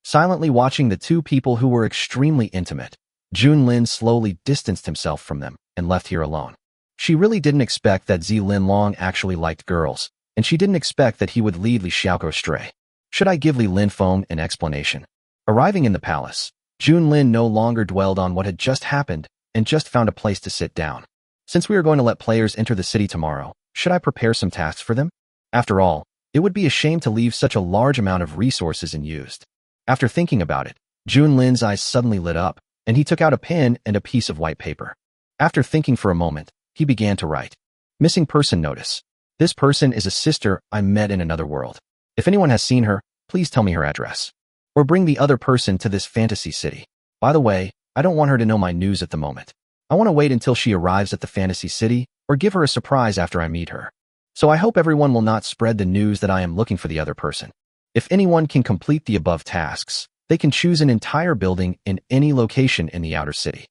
Silently watching the two people who were extremely intimate, Junlin slowly distanced himself from them and left here alone. She really didn't expect that Zi Linlong actually liked girls, and she didn't expect that he would lead Li Xiaoke astray. Should I give Li Linfeng an explanation? Arriving in the palace, Junlin no longer dwelled on what had just happened and just found a place to sit down. Since we are going to let players enter the city tomorrow, should I prepare some tasks for them? After all, it would be a shame to leave such a large amount of resources unused. After thinking about it, Junlin's eyes suddenly lit up, and he took out a pen and a piece of white paper. After thinking for a moment, he began to write. Missing person notice. This person is a sister I met in another world. If anyone has seen her, please tell me her address. Or bring the other person to this fantasy city. By the way, I don't want her to know my news at the moment. I want to wait until she arrives at the fantasy city, or give her a surprise after I meet her. So I hope everyone will not spread the news that I am looking for the other person. If anyone can complete the above tasks, they can choose an entire building in any location in the outer city.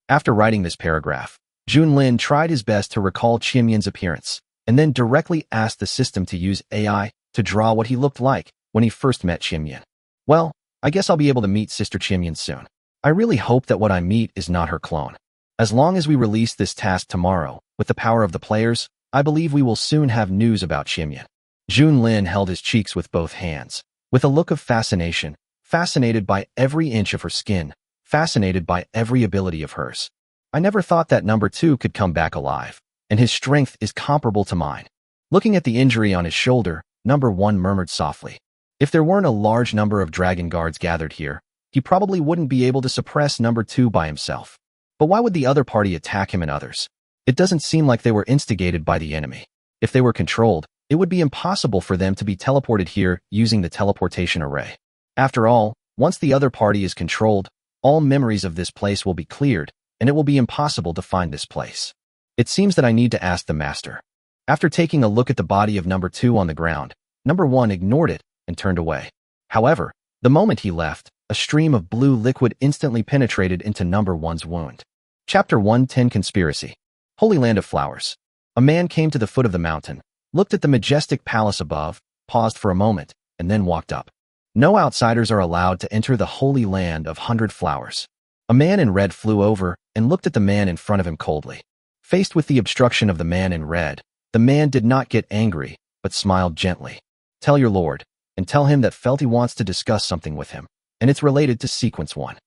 After writing this paragraph, Junlin tried his best to recall Qianmian's appearance, and then directly asked the system to use AI to draw what he looked like when he first met Qianmian. Well, I guess I'll be able to meet Sister Qianmian soon. I really hope that what I meet is not her clone. As long as we release this task tomorrow, with the power of the players, I believe we will soon have news about Qianmian. Junlin held his cheeks with both hands, with a look of fascination, fascinated by every inch of her skin, fascinated by every ability of hers. I never thought that number 2 could come back alive, and his strength is comparable to mine. Looking at the injury on his shoulder, number 1 murmured softly. If there weren't a large number of dragon guards gathered here, he probably wouldn't be able to suppress number 2 by himself. But why would the other party attack him and others? It doesn't seem like they were instigated by the enemy. If they were controlled, it would be impossible for them to be teleported here using the teleportation array. After all, once the other party is controlled, all memories of this place will be cleared, and it will be impossible to find this place. It seems that I need to ask the master. After taking a look at the body of number 2 on the ground, number 1 ignored it and turned away. However, the moment he left, a stream of blue liquid instantly penetrated into number 1's wound. Chapter 110 Conspiracy. Holy Land of Flowers. A man came to the foot of the mountain, looked at the majestic palace above, paused for a moment, and then walked up. No outsiders are allowed to enter the Holy Land of 100 Flowers. A man in red flew over and looked at the man in front of him coldly. Faced with the obstruction of the man in red, the man did not get angry, but smiled gently. Tell your lord, and tell him that Felty wants to discuss something with him, and it's related to Sequence 1.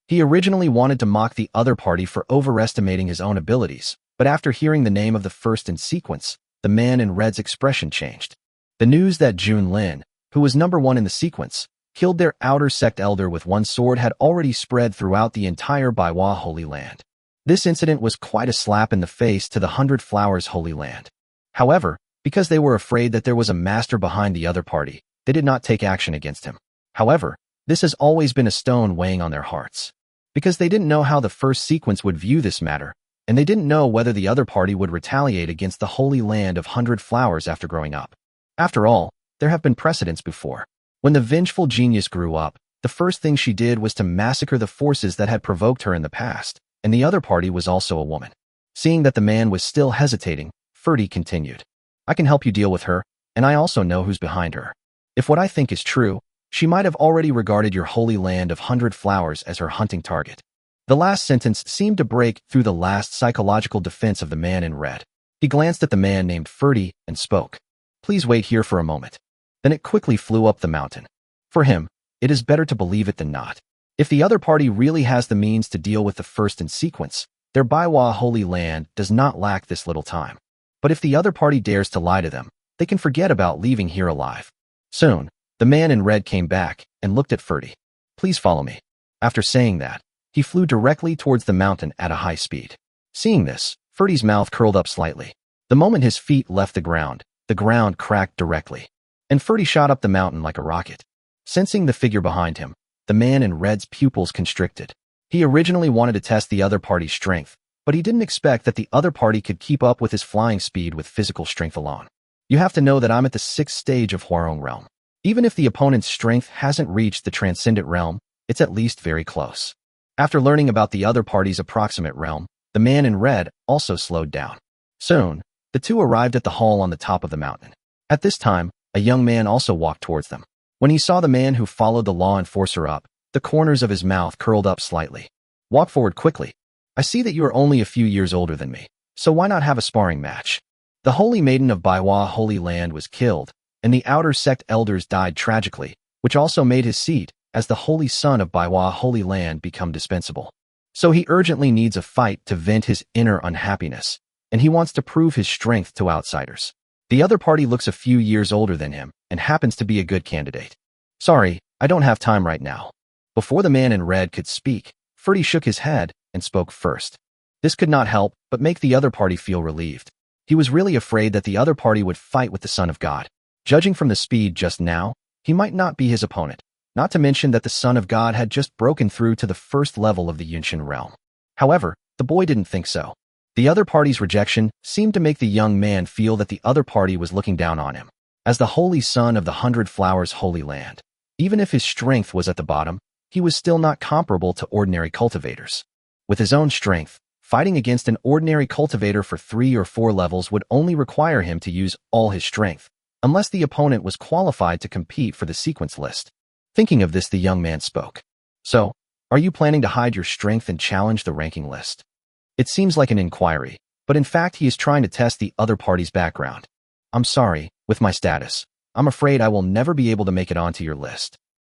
He originally wanted to mock the other party for overestimating his own abilities, but after hearing the name of the first in sequence, the man in red's expression changed. The news that Junlin, who was number 1 in the sequence, killed their outer sect elder with 1 sword had already spread throughout the entire Baiwa Holy Land. This incident was quite a slap in the face to the 100 Flowers Holy Land. However, because they were afraid that there was a master behind the other party, they did not take action against him. However, this has always been a stone weighing on their hearts. Because they didn't know how the first sequence would view this matter, and they didn't know whether the other party would retaliate against the Holy Land of 100 Flowers after growing up. After all, there have been precedents before. When the vengeful genius grew up, the first thing she did was to massacre the forces that had provoked her in the past, and the other party was also a woman. Seeing that the man was still hesitating, Ferdy continued. I can help you deal with her, and I also know who's behind her. If what I think is true, she might have already regarded your Holy Land of 100 Flowers as her hunting target. The last sentence seemed to break through the last psychological defense of the man in red. He glanced at the man named Ferdy and spoke. Please wait here for a moment. Then it quickly flew up the mountain. For him, it is better to believe it than not. If the other party really has the means to deal with the first in sequence, their Baiwa Holy Land does not lack this little time. But if the other party dares to lie to them, they can forget about leaving here alive. Soon, the man in red came back and looked at Ferdy. Please follow me. After saying that, he flew directly towards the mountain at a high speed. Seeing this, Ferdy's mouth curled up slightly. The moment his feet left the ground cracked directly, and Ferdy shot up the mountain like a rocket. Sensing the figure behind him, the man in red's pupils constricted. He originally wanted to test the other party's strength, but he didn't expect that the other party could keep up with his flying speed with physical strength alone. You have to know that I'm at the 6th stage of Huarong Realm. Even if the opponent's strength hasn't reached the Transcendent Realm, it's at least very close. After learning about the other party's approximate realm, the man in red also slowed down. Soon, the two arrived at the hall on the top of the mountain. At this time, a young man also walked towards them. When he saw the man who followed the law enforcer up, the corners of his mouth curled up slightly. Walk forward quickly. I see that you are only a few years older than me, so why not have a sparring match? The Holy Maiden of Baiwa Holy Land was killed, and the outer sect elders died tragically, which also made his seat as the Holy Son of Baiwa Holy Land become dispensable. So he urgently needs a fight to vent his inner unhappiness, and he wants to prove his strength to outsiders. The other party looks a few years older than him and happens to be a good candidate. Sorry, I don't have time right now. Before the man in red could speak, Ferdy shook his head and spoke first. This could not help but make the other party feel relieved. He was really afraid that the other party would fight with the Son of God. Judging from the speed just now, he might not be his opponent, not to mention that the Son of God had just broken through to the first level of the Yunshin realm. However, the boy didn't think so. The other party's rejection seemed to make the young man feel that the other party was looking down on him. As the holy son of the 100 Flowers Holy Land, even if his strength was at the bottom, he was still not comparable to ordinary cultivators. With his own strength, fighting against an ordinary cultivator for 3 or 4 levels would only require him to use all his strength, unless the opponent was qualified to compete for the sequence list. Thinking of this, the young man spoke. So, are you planning to hide your strength and challenge the ranking list? It seems like an inquiry, but in fact he is trying to test the other party's background. I'm sorry, with my status, I'm afraid I will never be able to make it onto your list.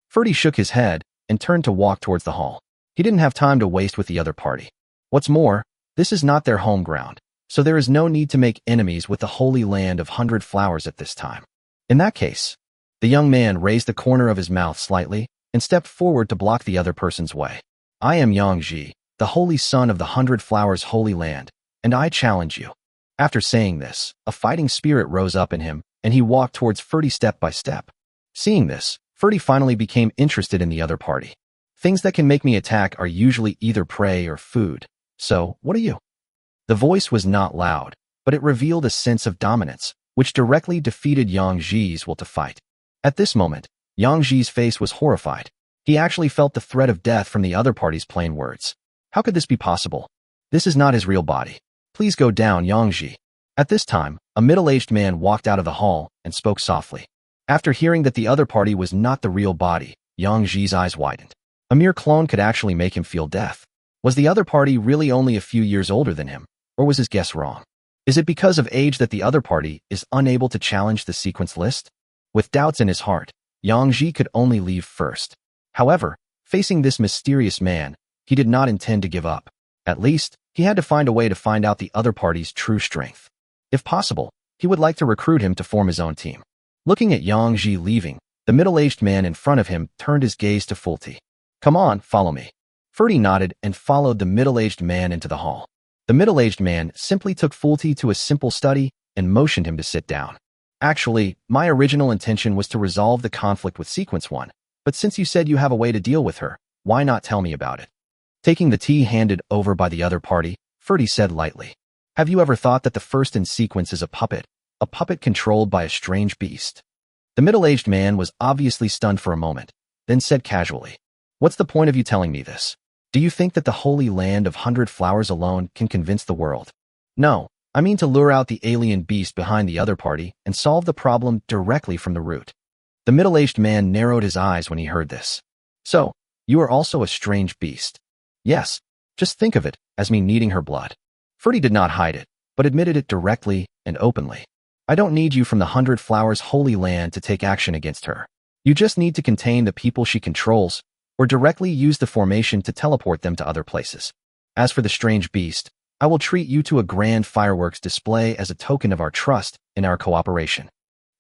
Ferdy shook his head and turned to walk towards the hall. He didn't have time to waste with the other party. What's more, this is not their home ground, so there is no need to make enemies with the Holy Land of 100 Flowers at this time. In that case, the young man raised the corner of his mouth slightly and stepped forward to block the other person's way. I am Yang Ji, the holy son of the 100 Flowers Holy Land, and I challenge you. After saying this, a fighting spirit rose up in him, and he walked towards Ferdy step by step. Seeing this, Ferdy finally became interested in the other party. Things that can make me attack are usually either prey or food. So, what are you? The voice was not loud, but it revealed a sense of dominance, which directly defeated Yang Ji's will to fight. At this moment, Yang Ji's face was horrified. He actually felt the threat of death from the other party's plain words. How could this be possible? This is not his real body. Please go down, Yang Ji. At this time, a middle-aged man walked out of the hall and spoke softly. After hearing that the other party was not the real body, Yang Ji's eyes widened. A mere clone could actually make him feel death. Was the other party really only a few years older than him, or was his guess wrong? Is it because of age that the other party is unable to challenge the sequence list? With doubts in his heart, Yang Ji could only leave first. However, facing this mysterious man, he did not intend to give up. At least, he had to find a way to find out the other party's true strength. If possible, he would like to recruit him to form his own team. Looking at Yang Ji leaving, the middle-aged man in front of him turned his gaze to Fulti. Come on, follow me. Ferdy nodded and followed the middle-aged man into the hall. The middle-aged man simply took Fulti to a simple study and motioned him to sit down. Actually, my original intention was to resolve the conflict with Sequence 1, but since you said you have a way to deal with her, why not tell me about it? Taking the tea handed over by the other party, Ferdy said lightly. Have you ever thought that the first in sequence is a puppet controlled by a strange beast? The middle-aged man was obviously stunned for a moment, then said casually, what's the point of you telling me this? Do you think that the Holy Land of 100 Flowers alone can convince the world? No, I mean to lure out the alien beast behind the other party and solve the problem directly from the root. The middle-aged man narrowed his eyes when he heard this. So, you are also a strange beast. Yes, just think of it as me needing her blood. Ferdy did not hide it, but admitted it directly and openly. I don't need you from the 100 Flowers Holy Land to take action against her. You just need to contain the people she controls, or directly use the formation to teleport them to other places. As for the strange beast, I will treat you to a grand fireworks display as a token of our trust in our cooperation.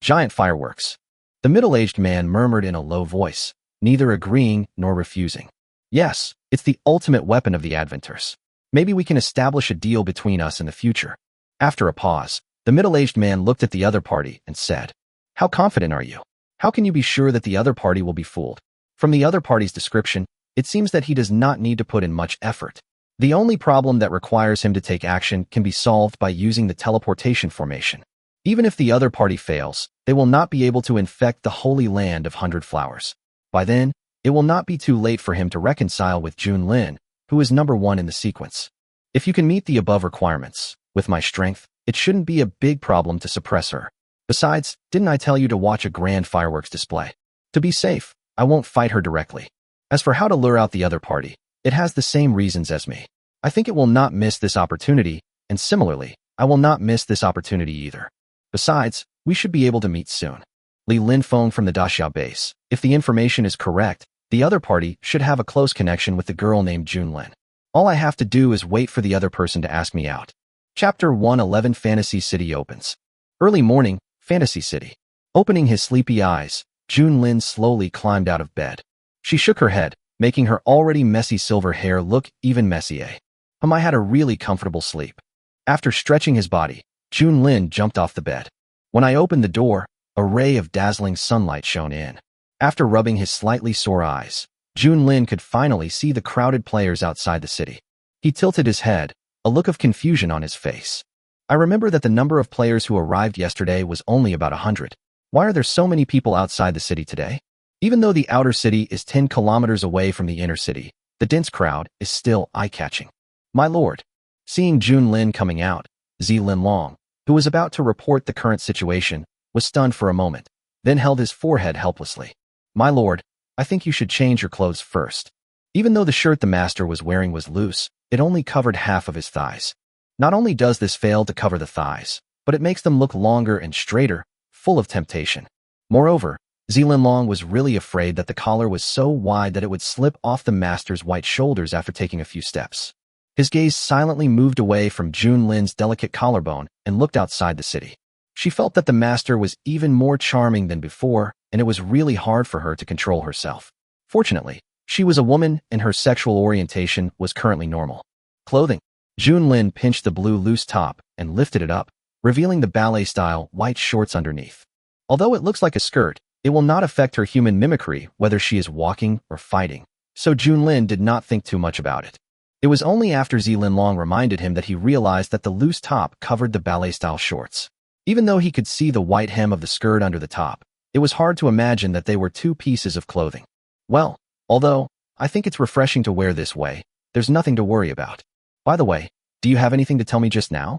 Giant fireworks. The middle-aged man murmured in a low voice, neither agreeing nor refusing. Yes, it's the ultimate weapon of the Adventures. Maybe we can establish a deal between us in the future. After a pause, the middle-aged man looked at the other party and said, how confident are you? How can you be sure that the other party will be fooled? From the other party's description, it seems that he does not need to put in much effort. The only problem that requires him to take action can be solved by using the teleportation formation. Even if the other party fails, they will not be able to infect the Holy Land of 100 Flowers. By then, it will not be too late for him to reconcile with Junlin, who is number 1 in the sequence. If you can meet the above requirements, with my strength, it shouldn't be a big problem to suppress her. Besides, didn't I tell you to watch a grand fireworks display? To be safe, I won't fight her directly. As for how to lure out the other party, it has the same reasons as me. I think it will not miss this opportunity, and similarly, I will not miss this opportunity either. Besides, we should be able to meet soon. Li Lin phoned from the Daxiao base. If the information is correct, the other party should have a close connection with the girl named Junlin. All I have to do is wait for the other person to ask me out. Chapter 111 Fantasy City opens. Early morning, Fantasy City. Opening his sleepy eyes, Junlin slowly climbed out of bed. She shook her head, making her already messy silver hair look even messier. I had a really comfortable sleep. After stretching his body, Junlin jumped off the bed. When I opened the door, a ray of dazzling sunlight shone in. After rubbing his slightly sore eyes, Junlin could finally see the crowded players outside the city. He tilted his head, a look of confusion on his face. I remember that the number of players who arrived yesterday was only about 100. Why are there so many people outside the city today? Even though the outer city is 10 kilometers away from the inner city, the dense crowd is still eye-catching. My lord. Seeing Junlin coming out, Linlong, who was about to report the current situation, was stunned for a moment, then held his forehead helplessly. My lord, I think you should change your clothes first. Even though the shirt the master was wearing was loose, it only covered half of his thighs. Not only does this fail to cover the thighs, but it makes them look longer and straighter, full of temptation. Moreover, Linlong was really afraid that the collar was so wide that it would slip off the master's white shoulders after taking a few steps. His gaze silently moved away from Junlin's delicate collarbone and looked outside the city. She felt that the master was even more charming than before, and it was really hard for her to control herself. Fortunately, she was a woman and her sexual orientation was currently normal. Clothing. Junlin pinched the blue loose top and lifted it up, revealing the ballet-style white shorts underneath. Although it looks like a skirt, it will not affect her human mimicry whether she is walking or fighting, so Junlin did not think too much about it. It was only after Linlong reminded him that he realized that the loose top covered the ballet-style shorts. Even though he could see the white hem of the skirt under the top, it was hard to imagine that they were two pieces of clothing. Well, although I think it's refreshing to wear this way, there's nothing to worry about. By the way, do you have anything to tell me just now?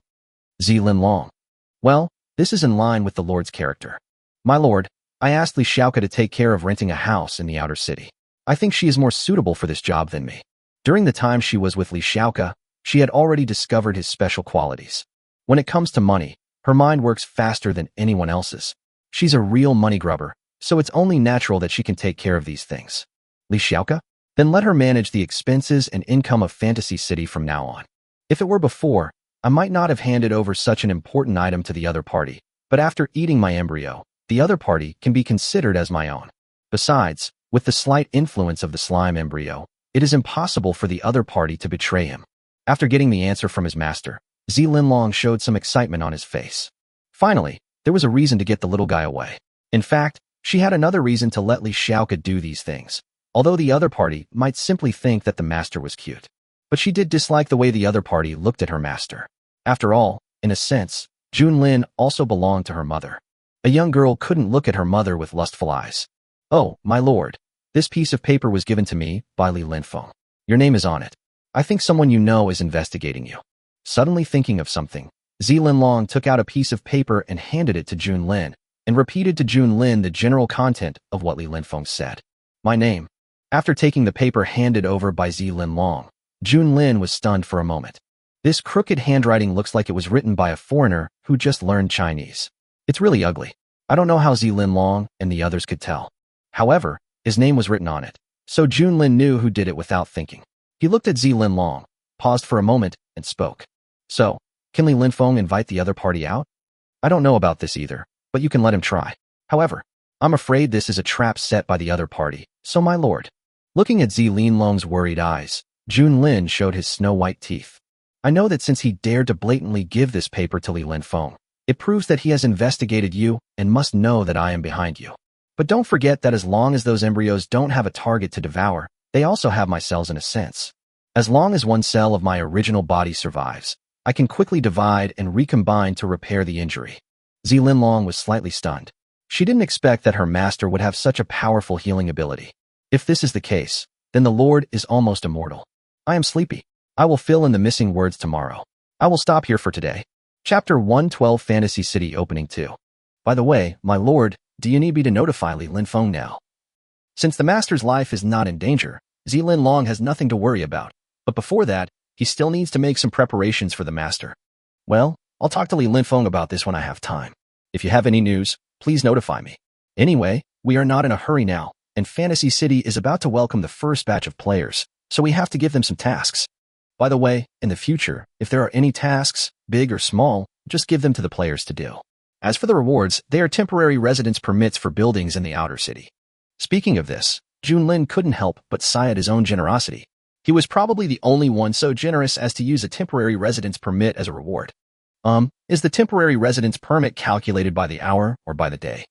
Linlong. Well, this is in line with the Lord's character. My lord, I asked Li Xiaoka to take care of renting a house in the outer city. I think she is more suitable for this job than me. During the time she was with Li Xiaoka, she had already discovered his special qualities. When it comes to money, her mind works faster than anyone else's. She's a real money grubber, so it's only natural that she can take care of these things. Li Xiaoka? Then let her manage the expenses and income of Fantasy City from now on. If it were before, I might not have handed over such an important item to the other party, but after eating my embryo, the other party can be considered as my own. Besides, with the slight influence of the slime embryo, it is impossible for the other party to betray him. After getting the answer from his master, Linlong showed some excitement on his face. Finally, there was a reason to get the little guy away. In fact, she had another reason to let Li Xiaoka do these things, although the other party might simply think that the master was cute. But she did dislike the way the other party looked at her master. After all, in a sense, Junlin also belonged to her mother. A young girl couldn't look at her mother with lustful eyes. Oh, my lord. This piece of paper was given to me by Li Linfeng. Your name is on it. I think someone you know is investigating you. Suddenly thinking of something, Linlong took out a piece of paper and handed it to Junlin, and repeated to Junlin the general content of what Li Linfeng said. My name. After taking the paper handed over by Linlong, Junlin was stunned for a moment. This crooked handwriting looks like it was written by a foreigner who just learned Chinese. It's really ugly. I don't know how Linlong and the others could tell. However, his name was written on it, so Junlin knew who did it without thinking. He looked at Linlong, paused for a moment, and spoke. So, can Li Linfeng invite the other party out? I don't know about this either, but you can let him try. However, I'm afraid this is a trap set by the other party, so my lord. Looking at Linlong's worried eyes, Junlin showed his snow-white teeth. I know that since he dared to blatantly give this paper to Li Linfeng, it proves that he has investigated you and must know that I am behind you. But don't forget that as long as those embryos don't have a target to devour, they also have my cells in a sense. As long as one cell of my original body survives, I can quickly divide and recombine to repair the injury. Linlong was slightly stunned. She didn't expect that her master would have such a powerful healing ability. If this is the case, then the Lord is almost immortal. I am sleepy. I will fill in the missing words tomorrow. I will stop here for today. Chapter 112 Fantasy City Opening 2. By the way, my lord, do you need me to notify Li Linfeng now? Since the master's life is not in danger, Linlong has nothing to worry about. But before that, he still needs to make some preparations for the master. Well, I'll talk to Li Linfeng about this when I have time. If you have any news, please notify me. Anyway, we are not in a hurry now, and Fantasy City is about to welcome the first batch of players, so we have to give them some tasks. By the way, in the future, if there are any tasks, big or small, just give them to the players to do. As for the rewards, they are temporary residence permits for buildings in the outer city. Speaking of this, Junlin couldn't help but sigh at his own generosity. He was probably the only one so generous as to use a temporary residence permit as a reward. Is the temporary residence permit calculated by the hour or by the day?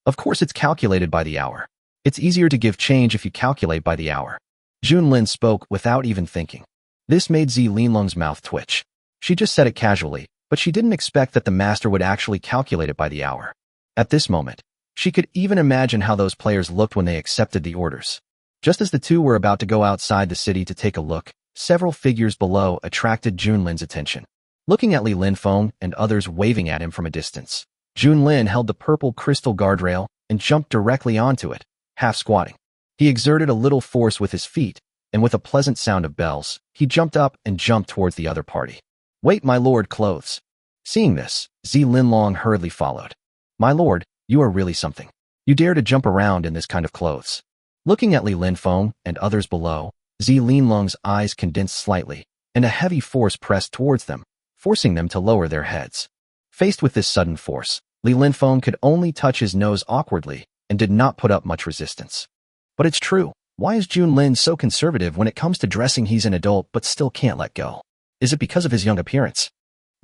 Of course it's calculated by the hour. It's easier to give change if you calculate by the hour. Junlin spoke without even thinking. This made Zi Linlong's mouth twitch. She just said it casually, but she didn't expect that the master would actually calculate it by the hour. At this moment, she could even imagine how those players looked when they accepted the orders. Just as the two were about to go outside the city to take a look, several figures below attracted Junlin's attention. Looking at Li Linfeng and others waving at him from a distance, Junlin held the purple crystal guardrail and jumped directly onto it, half squatting. He exerted a little force with his feet, and with a pleasant sound of bells, he jumped up and jumped towards the other party. "Wait, my lord, clothes." Seeing this, Zi Linlong hurriedly followed. "My lord, you are really something. You dare to jump around in this kind of clothes." Looking at Li Linfeng and others below, Zi Linlong's eyes condensed slightly, and a heavy force pressed towards them, forcing them to lower their heads. Faced with this sudden force, Li Linfeng could only touch his nose awkwardly and did not put up much resistance. But it's true. Why is Junlin so conservative when it comes to dressing? He's an adult but still can't let go. Is it because of his young appearance?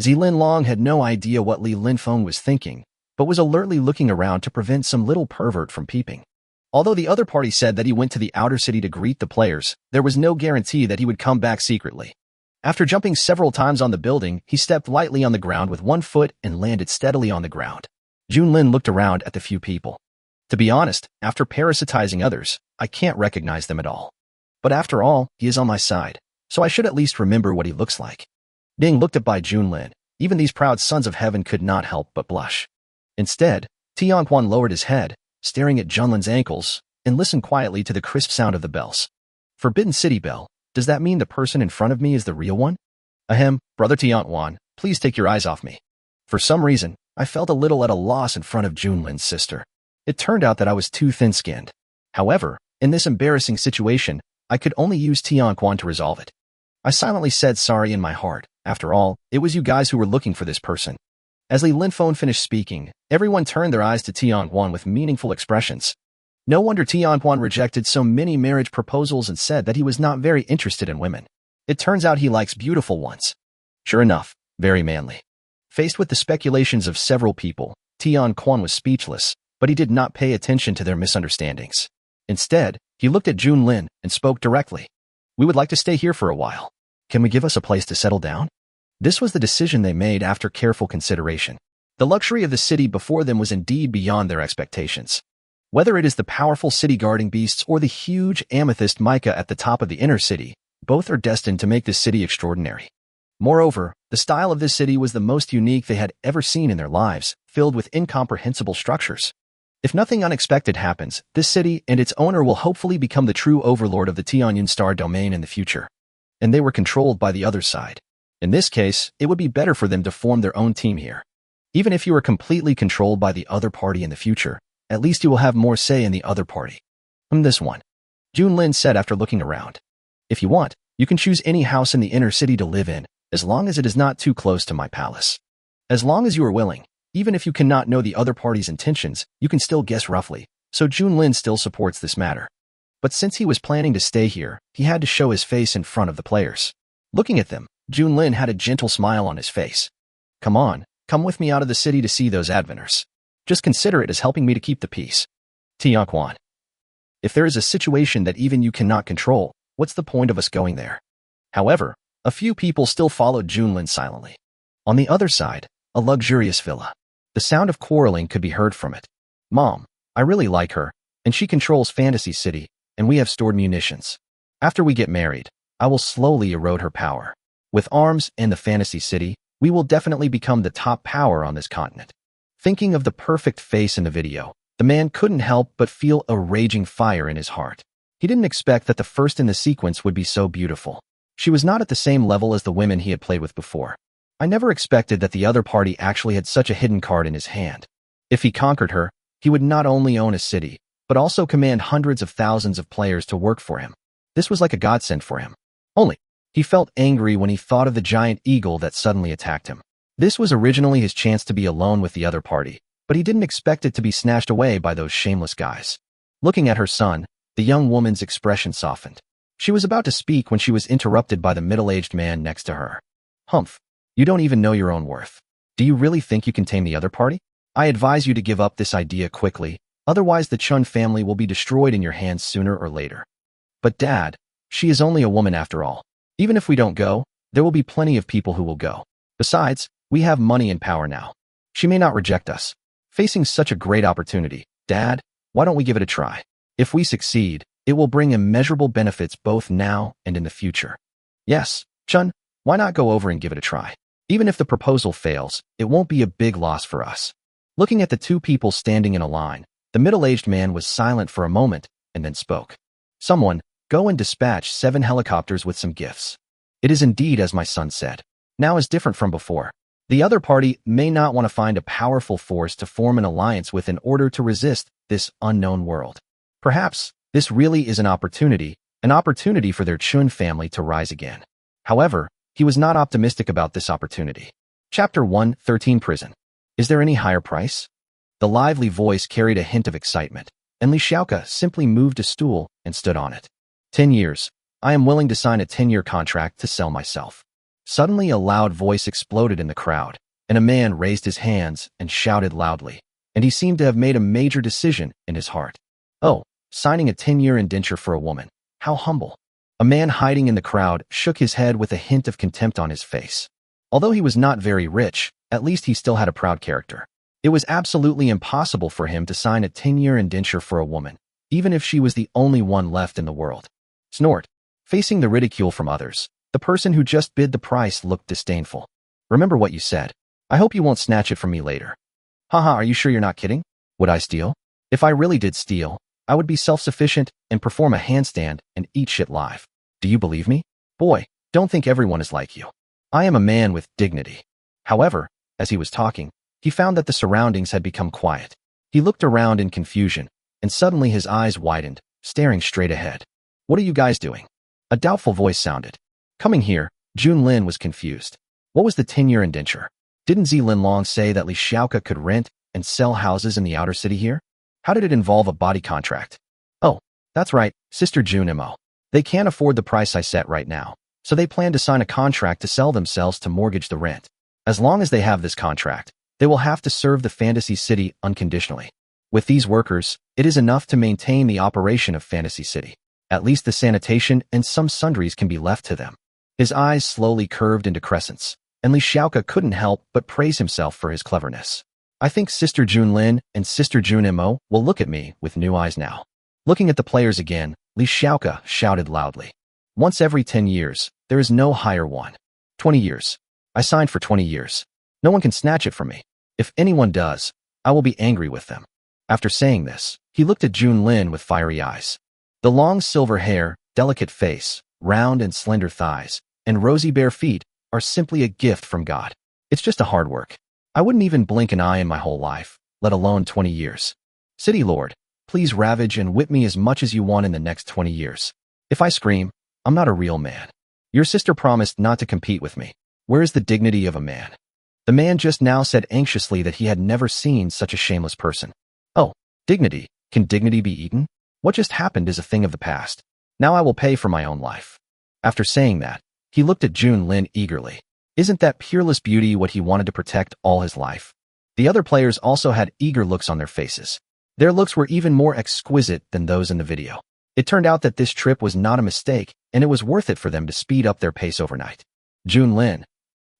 Zi Linlong had no idea what Li Linfeng was thinking, but was alertly looking around to prevent some little pervert from peeping. Although the other party said that he went to the outer city to greet the players, there was no guarantee that he would come back secretly. After jumping several times on the building, he stepped lightly on the ground with one foot and landed steadily on the ground. Junlin looked around at the few people. To be honest, after parasitizing others, I can't recognize them at all. But after all, he is on my side, so I should at least remember what he looks like. Being looked at by Junlin, even these proud sons of heaven could not help but blush. Instead, Tianquan lowered his head, staring at Junlin's ankles, and listened quietly to the crisp sound of the bells. Forbidden City Bell, does that mean the person in front of me is the real one? Ahem, Brother Tianquan, please take your eyes off me. For some reason, I felt a little at a loss in front of Junlin's sister. It turned out that I was too thin-skinned. However, in this embarrassing situation, I could only use Tianquan to resolve it. I silently said sorry in my heart. After all, it was you guys who were looking for this person. As Li Linfeng finished speaking, everyone turned their eyes to Tianquan with meaningful expressions. No wonder Tianquan rejected so many marriage proposals and said that he was not very interested in women. It turns out he likes beautiful ones. Sure enough, very manly. Faced with the speculations of several people, Tianquan was speechless, but he did not pay attention to their misunderstandings. Instead, he looked at Junlin and spoke directly. "We would like to stay here for a while. Can we give us a place to settle down?" This was the decision they made after careful consideration. The luxury of the city before them was indeed beyond their expectations. Whether it is the powerful city-guarding beasts or the huge amethyst mica at the top of the inner city, both are destined to make this city extraordinary. Moreover, the style of this city was the most unique they had ever seen in their lives, filled with incomprehensible structures. If nothing unexpected happens, this city and its owner will hopefully become the true overlord of the Tianyan Star domain in the future. And they were controlled by the other side. In this case, it would be better for them to form their own team here. Even if you are completely controlled by the other party in the future, at least you will have more say in the other party. This one, Junlin said after looking around. If you want, you can choose any house in the inner city to live in, as long as it is not too close to my palace. As long as you are willing, even if you cannot know the other party's intentions, you can still guess roughly, so Junlin still supports this matter. But since he was planning to stay here, he had to show his face in front of the players. Looking at them, Junlin had a gentle smile on his face. "Come on, come with me out of the city to see those adventures. Just consider it as helping me to keep the peace." Tianquan. If there is a situation that even you cannot control, what's the point of us going there? However, a few people still followed Junlin silently. On the other side, a luxurious villa. The sound of quarreling could be heard from it. "Mom, I really like her, and she controls Fantasy City, and we have stored munitions. After we get married, I will slowly erode her power. With arms and the Fantasy City, we will definitely become the top power on this continent." Thinking of the perfect face in the video, the man couldn't help but feel a raging fire in his heart. He didn't expect that the first in the sequence would be so beautiful. She was not at the same level as the women he had played with before. I never expected that the other party actually had such a hidden card in his hand. If he conquered her, he would not only own a city, but also command hundreds of thousands of players to work for him. This was like a godsend for him. Only, he felt angry when he thought of the giant eagle that suddenly attacked him. This was originally his chance to be alone with the other party, but he didn't expect it to be snatched away by those shameless guys. Looking at her son, The young woman's expression softened. She was about to speak when she was interrupted by the middle-aged man next to her. Humph, you don't even know your own worth. Do you really think you can tame the other party? I advise you to give up this idea quickly, otherwise the Chun family will be destroyed in your hands sooner or later. But Dad, she is only a woman after all. Even if we don't go, there will be plenty of people who will go. Besides, we have money and power now. She may not reject us. Facing such a great opportunity, Dad, why don't we give it a try? If we succeed, it will bring immeasurable benefits both now and in the future. Yes, Chun, why not go over and give it a try? Even if the proposal fails, it won't be a big loss for us. Looking at the two people standing in a line, the middle-aged man was silent for a moment and then spoke. Someone, go and dispatch 7 helicopters with some gifts. It is indeed as my son said. Now is different from before. The other party may not want to find a powerful force to form an alliance with in order to resist this unknown world. Perhaps this really is an opportunity for their Chun family to rise again. However, he was not optimistic about this opportunity. Chapter 1:13 Prison. Is there any higher price? The lively voice carried a hint of excitement, and Li Xiaoka simply moved a stool and stood on it. 10 years. I am willing to sign a 10-year contract to sell myself. Suddenly a loud voice exploded in the crowd, and a man raised his hands and shouted loudly, and he seemed to have made a major decision in his heart. Oh, signing a 10-year indenture for a woman. How humble. A man hiding in the crowd shook his head with a hint of contempt on his face. Although he was not very rich, at least he still had a proud character. It was absolutely impossible for him to sign a 10-year indenture for a woman, even if she was the only one left in the world. Snort. Facing the ridicule from others, the person who just bid the price looked disdainful. Remember what you said. I hope you won't snatch it from me later. Haha, are you sure you're not kidding? Would I steal? If I really did steal, I would be self-sufficient and perform a handstand and eat shit live. Do you believe me? Boy, don't think everyone is like you. I am a man with dignity. However, as he was talking, he found that the surroundings had become quiet. He looked around in confusion, and suddenly his eyes widened, staring straight ahead. What are you guys doing? A doubtful voice sounded. Coming here, Junlin was confused. What was the 10-year indenture? Didn't Linlong say that Li Xiaoka could rent and sell houses in the outer city here? How did it involve a body contract? Oh, that's right, Sister Junimo. They can't afford the price I set right now, so they plan to sign a contract to sell themselves to mortgage the rent. As long as they have this contract, they will have to serve the Fantasy City unconditionally. With these workers, it is enough to maintain the operation of Fantasy City. At least the sanitation and some sundries can be left to them. His eyes slowly curved into crescents, and Li Xiaoka couldn't help but praise himself for his cleverness. I think Sister Junlin and Sister Junimo will look at me with new eyes now. Looking at the players again, Li Xiaoka shouted loudly. Once every 10 years, there is no higher one. 20 years. I signed for 20 years. No one can snatch it from me. If anyone does, I will be angry with them. After saying this, he looked at Junlin with fiery eyes. The long silver hair, delicate face, round and slender thighs, and rosy bare feet are simply a gift from God. It's just a hard work. I wouldn't even blink an eye in my whole life, let alone 20 years. City Lord, please ravage and whip me as much as you want in the next 20 years. If I scream, I'm not a real man. Your sister promised not to compete with me. Where is the dignity of a man? The man just now said anxiously that he had never seen such a shameless person. Oh, dignity. Can dignity be eaten? What just happened is a thing of the past. Now I will pay for my own life. After saying that, he looked at Junlin eagerly. Isn't that peerless beauty what he wanted to protect all his life? The other players also had eager looks on their faces. Their looks were even more exquisite than those in the video. It turned out that this trip was not a mistake, and it was worth it for them to speed up their pace overnight. Junlin.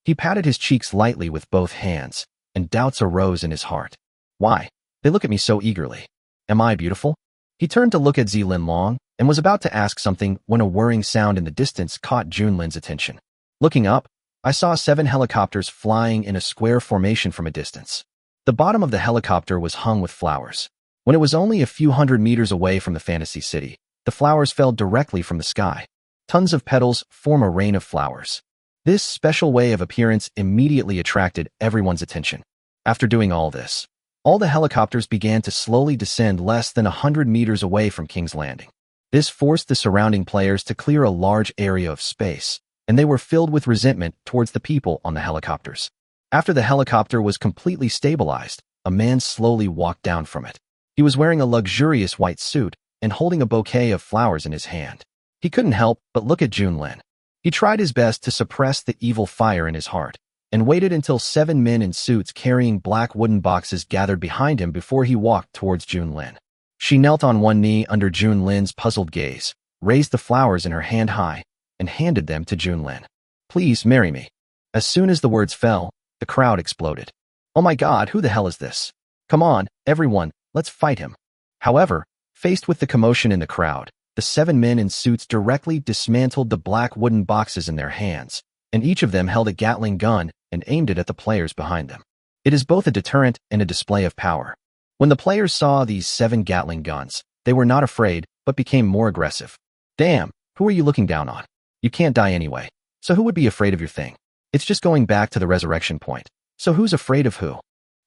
He patted his cheeks lightly with both hands, and doubts arose in his heart. Why? They look at me so eagerly. Am I beautiful? He turned to look at Linlong and was about to ask something when a whirring sound in the distance caught Junlin's attention. Looking up, I saw 7 helicopters flying in a square formation from a distance. The bottom of the helicopter was hung with flowers. When it was only a few hundred meters away from the Fantasy City, the flowers fell directly from the sky. Tons of petals form a rain of flowers. This special way of appearance immediately attracted everyone's attention. After doing all this, all the helicopters began to slowly descend less than 100 meters away from King's Landing. This forced the surrounding players to clear a large area of space, and they were filled with resentment towards the people on the helicopters. After the helicopter was completely stabilized, a man slowly walked down from it. He was wearing a luxurious white suit, and holding a bouquet of flowers in his hand. He couldn't help but look at Junlin. He tried his best to suppress the evil fire in his heart, and waited until 7 men in suits carrying black wooden boxes gathered behind him before he walked towards Junlin. She knelt on one knee under Junlin's puzzled gaze, raised the flowers in her hand high, and handed them to Junlin. "Please marry me." As soon as the words fell, the crowd exploded. "Oh my God, who the hell is this? Come on, everyone, let's fight him." However, faced with the commotion in the crowd, the 7 men in suits directly dismantled the black wooden boxes in their hands, and each of them held a Gatling gun and aimed it at the players behind them. It is both a deterrent and a display of power. When the players saw these 7 Gatling guns, they were not afraid, but became more aggressive. "Damn, who are you looking down on? You can't die anyway, so who would be afraid of your thing? It's just going back to the resurrection point. So who's afraid of who?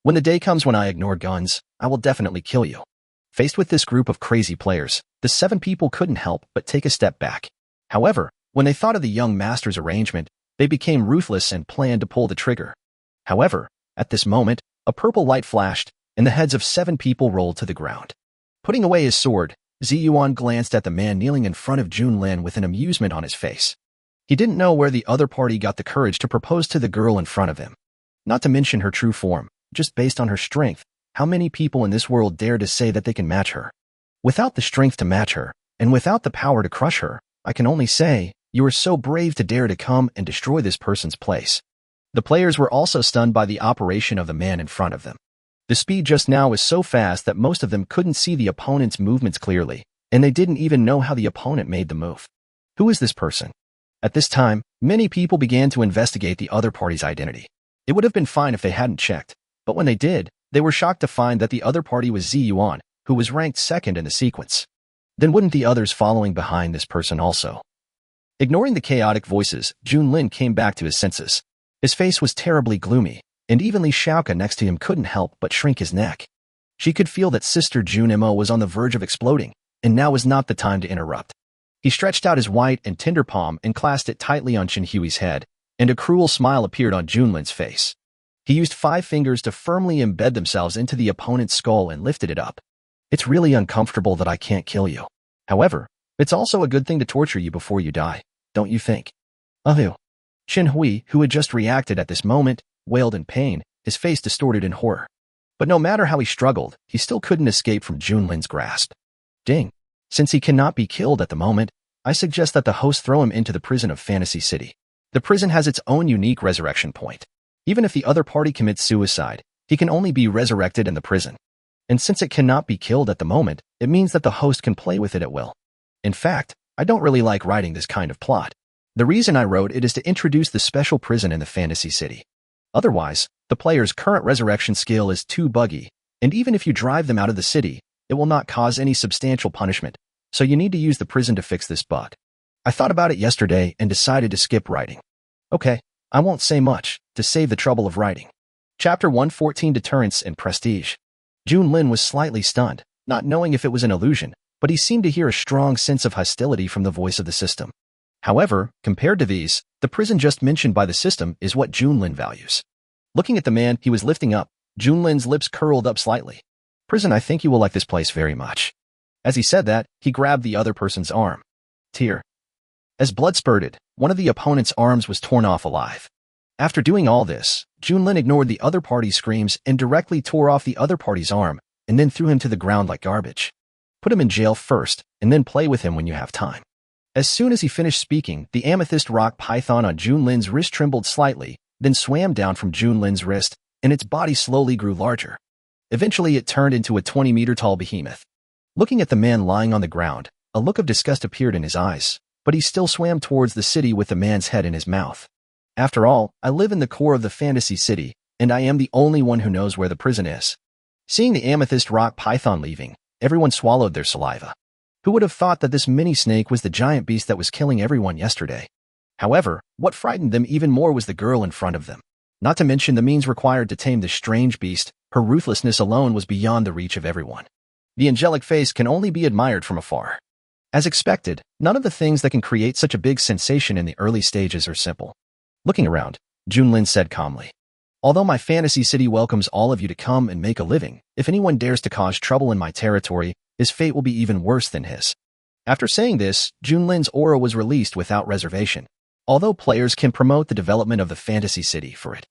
When the day comes when I ignore guns, I will definitely kill you." Faced with this group of crazy players, the 7 people couldn't help but take a step back. However, when they thought of the young master's arrangement, they became ruthless and planned to pull the trigger. However, at this moment, a purple light flashed, and the heads of 7 people rolled to the ground. Putting away his sword, Ziyuan glanced at the man kneeling in front of Junlin with an amusement on his face. He didn't know where the other party got the courage to propose to the girl in front of him. Not to mention her true form, just based on her strength, how many people in this world dare to say that they can match her? Without the strength to match her, and without the power to crush her, I can only say, you are so brave to dare to come and destroy this person's place. The players were also stunned by the operation of the man in front of them. The speed just now was so fast that most of them couldn't see the opponent's movements clearly, and they didn't even know how the opponent made the move. Who is this person? At this time, many people began to investigate the other party's identity. It would have been fine if they hadn't checked, but when they did, they were shocked to find that the other party was Ziyuan, who was ranked second in the sequence. Then wouldn't the others following behind this person also? Ignoring the chaotic voices, Junlin came back to his senses. His face was terribly gloomy, and even Li Shaoka next to him couldn't help but shrink his neck. She could feel that Sister Junimo was on the verge of exploding, and now was not the time to interrupt. He stretched out his white and tender palm and clasped it tightly on Shinhui's head, and a cruel smile appeared on Junlin's face. He used 5 fingers to firmly embed themselves into the opponent's skull and lifted it up. "It's really uncomfortable that I can't kill you. However, it's also a good thing to torture you before you die, don't you think?" "Oh." Shinhui, who had just reacted at this moment, wailed in pain, his face distorted in horror. But no matter how he struggled, he still couldn't escape from Junlin's grasp. "Ding. Since he cannot be killed at the moment, I suggest that the host throw him into the prison of Fantasy City. The prison has its own unique resurrection point. Even if the other party commits suicide, he can only be resurrected in the prison. And since it cannot be killed at the moment, it means that the host can play with it at will. In fact, I don't really like writing this kind of plot. The reason I wrote it is to introduce the special prison in the Fantasy City. Otherwise, the player's current resurrection skill is too buggy, and even if you drive them out of the city, it will not cause any substantial punishment, so you need to use the prison to fix this bug. I thought about it yesterday and decided to skip writing. Okay, I won't say much, to save the trouble of writing." Chapter 114, Deterrence and Prestige. Junlin was slightly stunned, not knowing if it was an illusion, but he seemed to hear a strong sense of hostility from the voice of the system. However, compared to these, the prison just mentioned by the system is what Junlin values. Looking at the man he was lifting up, Junlin's lips curled up slightly. "Prison, I think you will like this place very much." As he said that, he grabbed the other person's arm. Tear. As blood spurted, one of the opponent's arms was torn off alive. After doing all this, Junlin ignored the other party's screams and directly tore off the other party's arm, and then threw him to the ground like garbage. "Put him in jail first, and then play with him when you have time." As soon as he finished speaking, the amethyst rock python on Junlin's wrist trembled slightly, then swam down from Junlin's wrist, and its body slowly grew larger. Eventually it turned into a 20-meter-tall behemoth. Looking at the man lying on the ground, a look of disgust appeared in his eyes, but he still swam towards the city with the man's head in his mouth. "After all, I live in the core of the Fantasy City, and I am the only one who knows where the prison is." Seeing the amethyst rock python leaving, everyone swallowed their saliva. Who would have thought that this mini snake was the giant beast that was killing everyone yesterday? However, what frightened them even more was the girl in front of them. Not to mention the means required to tame this strange beast, her ruthlessness alone was beyond the reach of everyone. The angelic face can only be admired from afar. As expected, none of the things that can create such a big sensation in the early stages are simple. Looking around, Junlin said calmly, "Although my fantasy city welcomes all of you to come and make a living, if anyone dares to cause trouble in my territory, his fate will be even worse than his. After saying this, Junlin's aura was released without reservation, although players can promote the development of the fantasy city for it.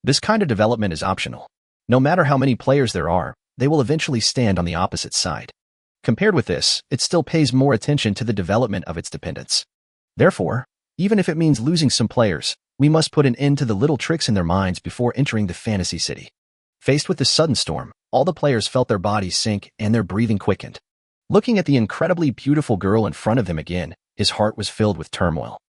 This kind of development is optional. No matter how many players there are, they will eventually stand on the opposite side. Compared with this, it still pays more attention to the development of its dependents. Therefore, even if it means losing some players, we must put an end to the little tricks in their minds before entering the fantasy city. Faced with this sudden storm, all the players felt their bodies sink and their breathing quickened. Looking at the incredibly beautiful girl in front of him again, his heart was filled with turmoil.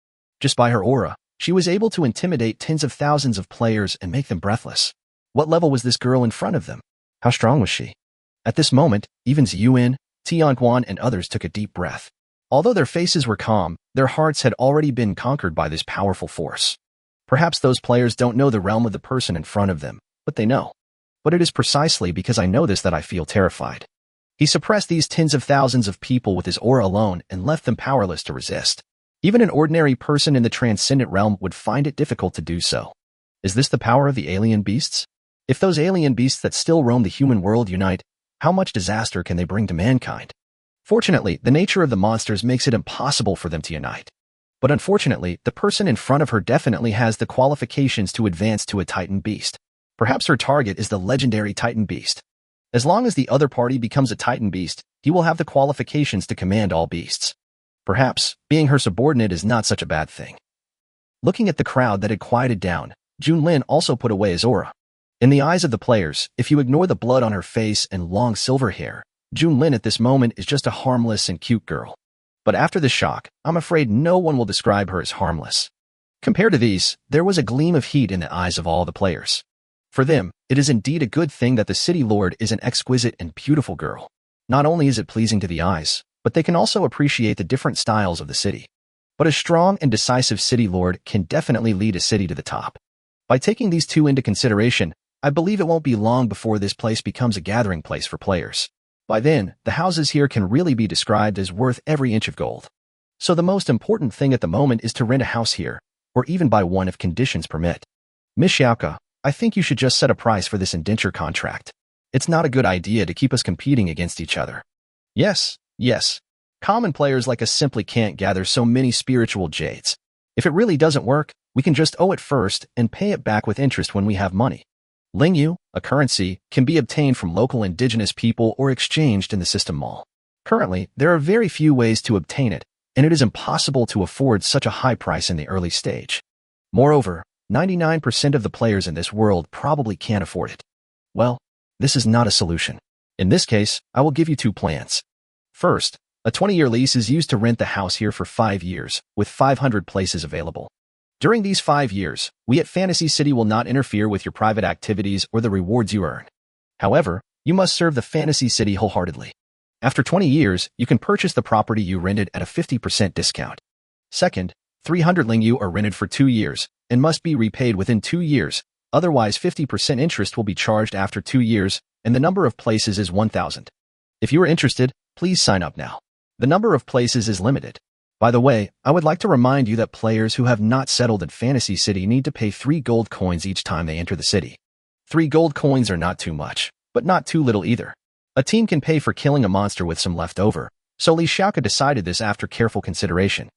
Just by her aura, she was able to intimidate tens of thousands of players and make them breathless. What level was this girl in front of them? How strong was she? At this moment, even Ziyuan, Tianquan, and others took a deep breath. Although their faces were calm, their hearts had already been conquered by this powerful force. Perhaps those players don't know the realm of the person in front of them, but they know. But it is precisely because I know this that I feel terrified. He suppressed these tens of thousands of people with his aura alone and left them powerless to resist. Even an ordinary person in the transcendent realm would find it difficult to do so. Is this the power of the alien beasts? If those alien beasts that still roam the human world unite, how much disaster can they bring to mankind? Fortunately, the nature of the monsters makes it impossible for them to unite. But unfortunately, the person in front of her definitely has the qualifications to advance to a Titan beast. Perhaps her target is the legendary Titan beast. As long as the other party becomes a Titan beast, he will have the qualifications to command all beasts. Perhaps, being her subordinate is not such a bad thing. Looking at the crowd that had quieted down, Junlin also put away his aura. In the eyes of the players, if you ignore the blood on her face and long silver hair, Junlin at this moment is just a harmless and cute girl. But after the shock, I'm afraid no one will describe her as harmless. Compared to these, there was a gleam of heat in the eyes of all the players. For them, it is indeed a good thing that the city lord is an exquisite and beautiful girl. Not only is it pleasing to the eyes, but they can also appreciate the different styles of the city. But a strong and decisive city lord can definitely lead a city to the top. By taking these two into consideration, I believe it won't be long before this place becomes a gathering place for players. By then, the houses here can really be described as worth every inch of gold. So the most important thing at the moment is to rent a house here, or even buy one if conditions permit. Miss Xiaoka, I think you should just set a price for this indenture contract. It's not a good idea to keep us competing against each other. Yes. Common players like us simply can't gather so many spiritual jades. If it really doesn't work, we can just owe it first and pay it back with interest when we have money. Lingyu, a currency, can be obtained from local indigenous people or exchanged in the system mall. Currently, there are very few ways to obtain it, and it is impossible to afford such a high price in the early stage. Moreover, 99% of the players in this world probably can't afford it. Well, this is not a solution. In this case, I will give you two plans. First, a 20-year lease is used to rent the house here for 5 years, with 500 places available. During these 5 years, we at Fantasy City will not interfere with your private activities or the rewards you earn. However, you must serve the Fantasy City wholeheartedly. After 20 years, you can purchase the property you rented at a 50% discount. Second, 300 Lingyu are rented for 2 years and must be repaid within 2 years, otherwise 50% interest will be charged after 2 years, and the number of places is 1,000. If you are interested, please sign up now. The number of places is limited. By the way, I would like to remind you that players who have not settled at Fantasy City need to pay 3 gold coins each time they enter the city. 3 gold coins are not too much, but not too little either. A team can pay for killing a monster with some left over, so Li Xiaoka decided this after careful consideration.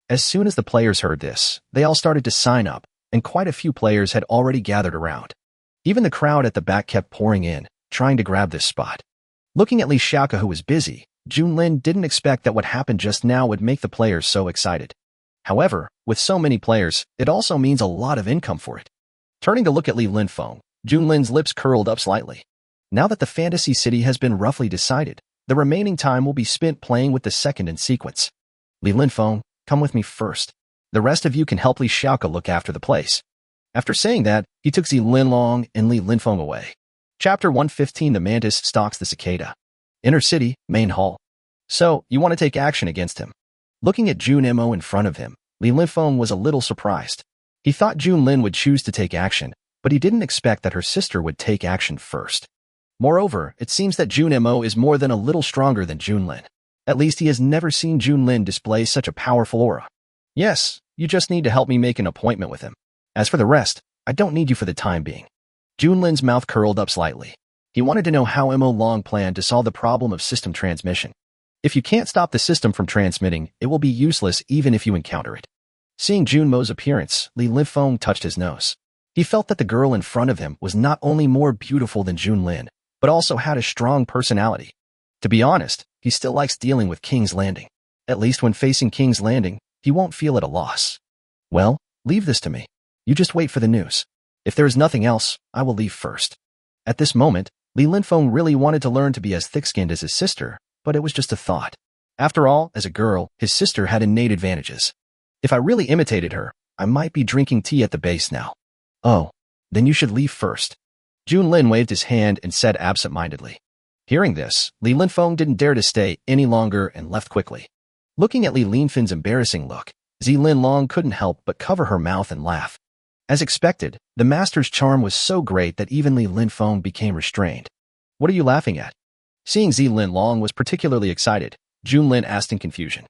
As soon as the players heard this, they all started to sign up, and quite a few players had already gathered around. Even the crowd at the back kept pouring in, trying to grab this spot. Looking at Li Xiaoka, who was busy, Junlin didn't expect that what happened just now would make the players so excited. However, with so many players, it also means a lot of income for it. Turning to look at Li Linfeng, Junlin's lips curled up slightly. Now that the Fantasy City has been roughly decided, the remaining time will be spent playing with the second in sequence. Li Linfeng, come with me first. The rest of you can help Li Xiaoka look after the place. After saying that, he took Zi Linlong and Li Linfeng away. Chapter 115. The Mantis Stalks the Cicada. Inner City, Main Hall. So, you want to take action against him. Looking at Junmo in front of him, Li Linfeng was a little surprised. He thought Junlin would choose to take action, but he didn't expect that her sister would take action first. Moreover, it seems that Junmo is more than a little stronger than Junlin. At least he has never seen Junlin display such a powerful aura. Yes, you just need to help me make an appointment with him. As for the rest, I don't need you for the time being. Junlin's mouth curled up slightly. He wanted to know how Mo Long planned to solve the problem of system transmission. If you can't stop the system from transmitting, it will be useless even if you encounter it. Seeing Junmo's appearance, Li Linfeng touched his nose. He felt that the girl in front of him was not only more beautiful than Junlin, but also had a strong personality. To be honest, he still likes dealing with King's Landing. At least when facing King's Landing, he won't feel at a loss. Well, leave this to me. You just wait for the news. If there is nothing else, I will leave first. At this moment, Li Linfeng really wanted to learn to be as thick-skinned as his sister, but it was just a thought. After all, as a girl, his sister had innate advantages. If I really imitated her, I might be drinking tea at the base now. Oh, then you should leave first. Junlin waved his hand and said absent-mindedly. Hearing this, Li Linfeng didn't dare to stay any longer and left quickly. Looking at Li Linfeng's embarrassing look, Zi Linlong couldn't help but cover her mouth and laugh. As expected, the master's charm was so great that even Li Linfeng became restrained. What are you laughing at? Seeing Zi Linlong was particularly excited, Junlin asked in confusion.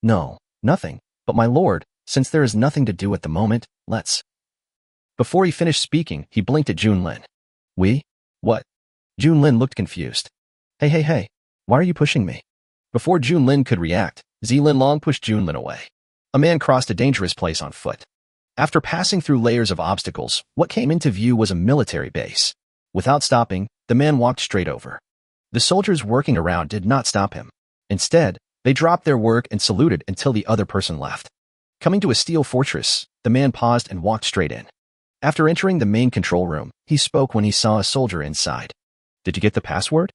No, nothing, but my lord, since there is nothing to do at the moment, let's... Before he finished speaking, he blinked at Junlin. We? What? Junlin looked confused. Hey, why are you pushing me? Before Junlin could react, Zi Linlong pushed Junlin away. A man crossed a dangerous place on foot. After passing through layers of obstacles, what came into view was a military base. Without stopping, the man walked straight over. The soldiers working around did not stop him. Instead, they dropped their work and saluted until the other person left. Coming to a steel fortress, the man paused and walked straight in. After entering the main control room, he spoke when he saw a soldier inside. Did you get the password?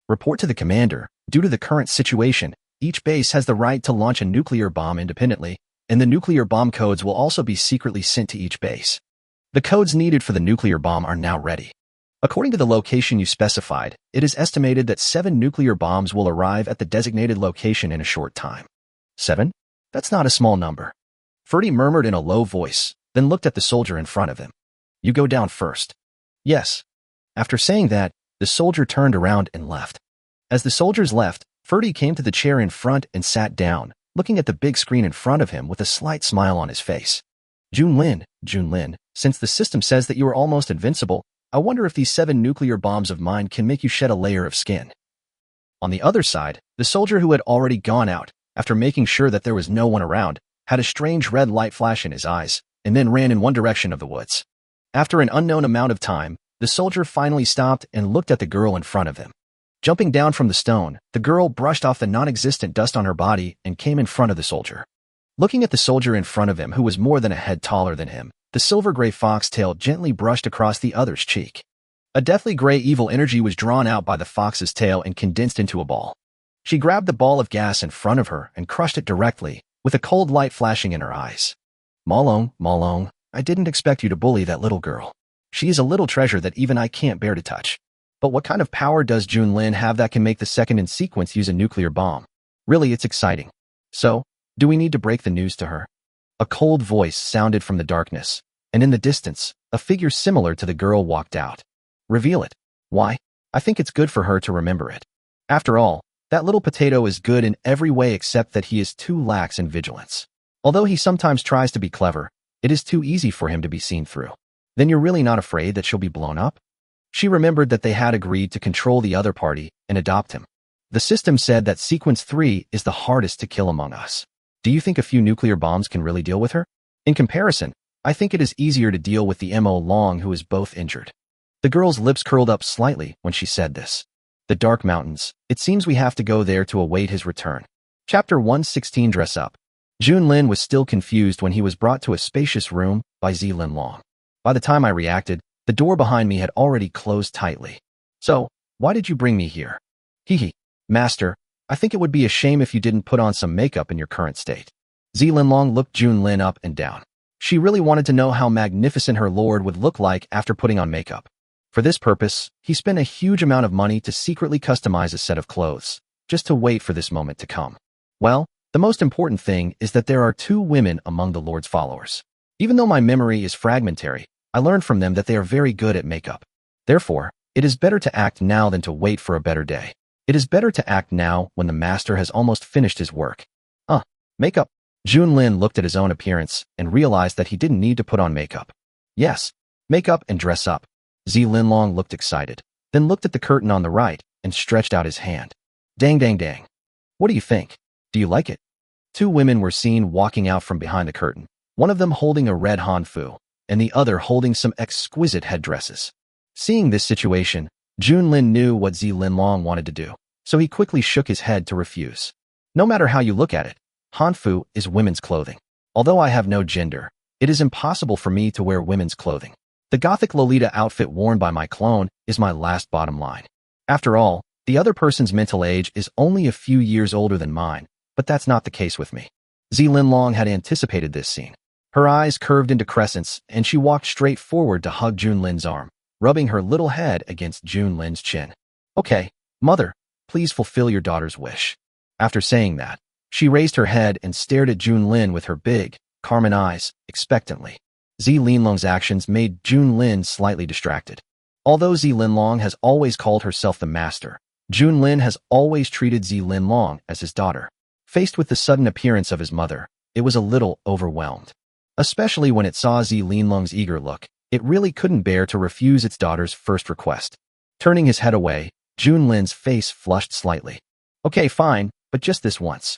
Report to the commander. Due to the current situation, each base has the right to launch a nuclear bomb independently, and the nuclear bomb codes will also be secretly sent to each base. The codes needed for the nuclear bomb are now ready. According to the location you specified, it is estimated that 7 nuclear bombs will arrive at the designated location in a short time. 7? That's not a small number. Ferdy murmured in a low voice, then looked at the soldier in front of him. You go down first. Yes. After saying that, the soldier turned around and left. As the soldiers left, Ferdy came to the chair in front and sat down, looking at the big screen in front of him with a slight smile on his face. Junlin, since the system says that you are almost invincible, I wonder if these 7 nuclear bombs of mine can make you shed a layer of skin. On the other side, the soldier who had already gone out, after making sure that there was no one around, had a strange red light flash in his eyes, and then ran in one direction of the woods. After an unknown amount of time, the soldier finally stopped and looked at the girl in front of him. Jumping down from the stone, the girl brushed off the non-existent dust on her body and came in front of the soldier. Looking at the soldier in front of him who was more than a head taller than him, the silver-gray foxtail gently brushed across the other's cheek. A deathly gray evil energy was drawn out by the fox's tail and condensed into a ball. She grabbed the ball of gas in front of her and crushed it directly, with a cold light flashing in her eyes. Malong, I didn't expect you to bully that little girl. She is a little treasure that even I can't bear to touch. But what kind of power does Junlin have that can make the second in sequence use a nuclear bomb? Really, it's exciting. So, do we need to break the news to her? A cold voice sounded from the darkness, and in the distance, a figure similar to the girl walked out. Reveal it. Why? I think it's good for her to remember it. After all, that little potato is good in every way except that he is too lax in vigilance. Although he sometimes tries to be clever, it is too easy for him to be seen through. Then you're really not afraid that she'll be blown up? She remembered that they had agreed to control the other party and adopt him. The system said that sequence 3 is the hardest to kill among us. Do you think a few nuclear bombs can really deal with her? In comparison, I think it is easier to deal with the Mo Long who is both injured. The girl's lips curled up slightly when she said this. The Dark Mountains. It seems we have to go there to await his return. Chapter 116 Dress Up. Junlin was still confused when he was brought to a spacious room by Zi Linlong. By the time I reacted, the door behind me had already closed tightly. So, why did you bring me here? Master, I think it would be a shame if you didn't put on some makeup in your current state. Zi Linlong looked Junlin up and down. She really wanted to know how magnificent her lord would look like after putting on makeup. For this purpose, he spent a huge amount of money to secretly customize a set of clothes, just to wait for this moment to come. Well, the most important thing is that there are 2 women among the Lord's followers. Even though my memory is fragmentary, I learned from them that they are very good at makeup. Therefore, it is better to act now than to wait for a better day. It is better to act now when the master has almost finished his work. Makeup. Junlin looked at his own appearance and realized that he didn't need to put on makeup. Yes, makeup and dress up. Zi Linlong looked excited. then looked at the curtain on the right and stretched out his hand. Dang, dang, dang. What do you think? Do you like it? Two women were seen walking out from behind the curtain, one of them holding a red hanfu, and the other holding some exquisite headdresses. Seeing this situation, Junlin knew what Linlong wanted to do, so he quickly shook his head to refuse. No matter how you look at it, hanfu is women's clothing. Although I have no gender, it is impossible for me to wear women's clothing. The gothic Lolita outfit worn by my clone is my last bottom line. After all, the other person's mental age is only a few years older than mine, but that's not the case with me. Linlong had anticipated this scene. Her eyes curved into crescents, and she walked straight forward to hug Junlin's arm, rubbing her little head against Junlin's chin. Okay, mother, please fulfill your daughter's wish. After saying that, she raised her head and stared at Junlin with her big, Carmen eyes, expectantly. Linlong's actions made Junlin slightly distracted. Although Linlong has always called herself the master, Junlin has always treated Linlong as his daughter. Faced with the sudden appearance of his mother, it was a little overwhelmed. Especially when it saw Linlong's eager look, it really couldn't bear to refuse its daughter's first request. Turning his head away, Junlin's face flushed slightly. Okay, fine, but just this once.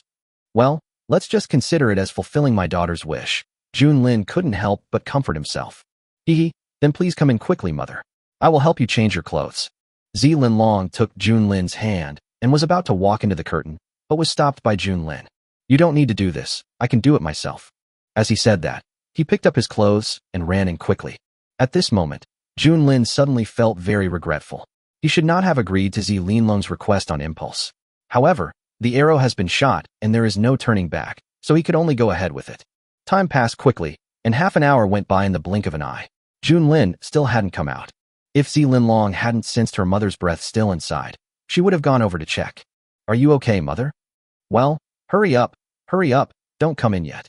Well, let's just consider it as fulfilling my daughter's wish. Junlin couldn't help but comfort himself. Hee, then please come in quickly, mother. I will help you change your clothes. Linlong took Junlin's hand and was about to walk into the curtain, but was stopped by Junlin. You don't need to do this. I can do it myself. As he said that, he picked up his clothes and ran in quickly. At this moment, Junlin suddenly felt very regretful. He should not have agreed to Linlong's request on impulse. However, the arrow has been shot and there is no turning back, so he could only go ahead with it. Time passed quickly, and half an hour went by in the blink of an eye. Junlin still hadn't come out. If Linlong hadn't sensed her mother's breath still inside, she would have gone over to check. Are you okay, mother? Well, hurry up, don't come in yet.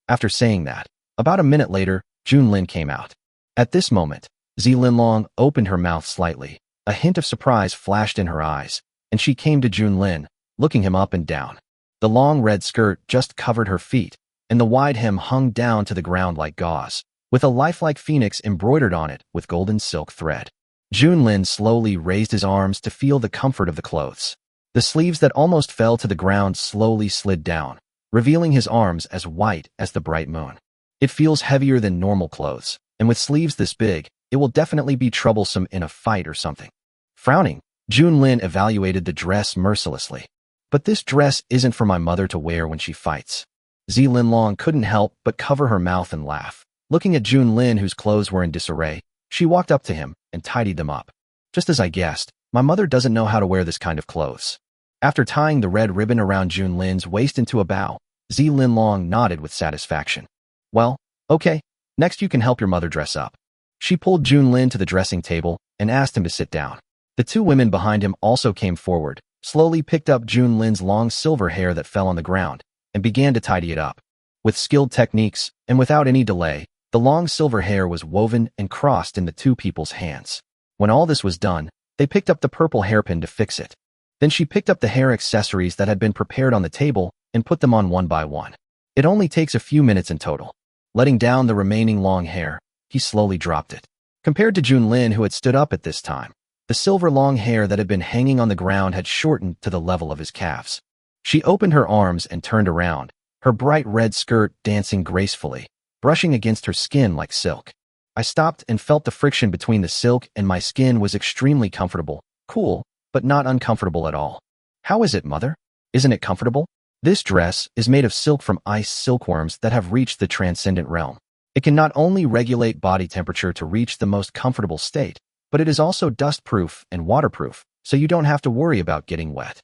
After saying that, about a minute later, Junlin came out. At this moment, Linlong opened her mouth slightly. A hint of surprise flashed in her eyes, and she came to Junlin, looking him up and down. The long red skirt just covered her feet, and the wide hem hung down to the ground like gauze, with a lifelike phoenix embroidered on it with golden silk thread. Junlin slowly raised his arms to feel the comfort of the clothes. The sleeves that almost fell to the ground slowly slid down, revealing his arms as white as the bright moon. It feels heavier than normal clothes, and with sleeves this big, it will definitely be troublesome in a fight or something. Frowning, Junlin evaluated the dress mercilessly. But this dress isn't for my mother to wear when she fights. Linlong couldn't help but cover her mouth and laugh. Looking at Junlin, whose clothes were in disarray, she walked up to him and tidied them up. Just as I guessed, my mother doesn't know how to wear this kind of clothes. After tying the red ribbon around Junlin's waist into a bow, Linlong nodded with satisfaction. Well, okay, next you can help your mother dress up. She pulled Junlin to the dressing table and asked him to sit down. The two women behind him also came forward, slowly picked up Junlin's long silver hair that fell on the ground, and began to tidy it up. With skilled techniques, and without any delay, the long silver hair was woven and crossed in the two people's hands. When all this was done, they picked up the purple hairpin to fix it. Then she picked up the hair accessories that had been prepared on the table and put them on one by one. It only takes a few minutes in total. Letting down the remaining long hair, he slowly dropped it. Compared to Junlin, who had stood up at this time, the silver long hair that had been hanging on the ground had shortened to the level of his calves. She opened her arms and turned around, her bright red skirt dancing gracefully, brushing against her skin like silk. I stopped and felt the friction between the silk and my skin was extremely comfortable, cool, but not uncomfortable at all. How is it, mother? Isn't it comfortable? This dress is made of silk from ice silkworms that have reached the transcendent realm. It can not only regulate body temperature to reach the most comfortable state, but it is also dust-proof and waterproof, so you don't have to worry about getting wet.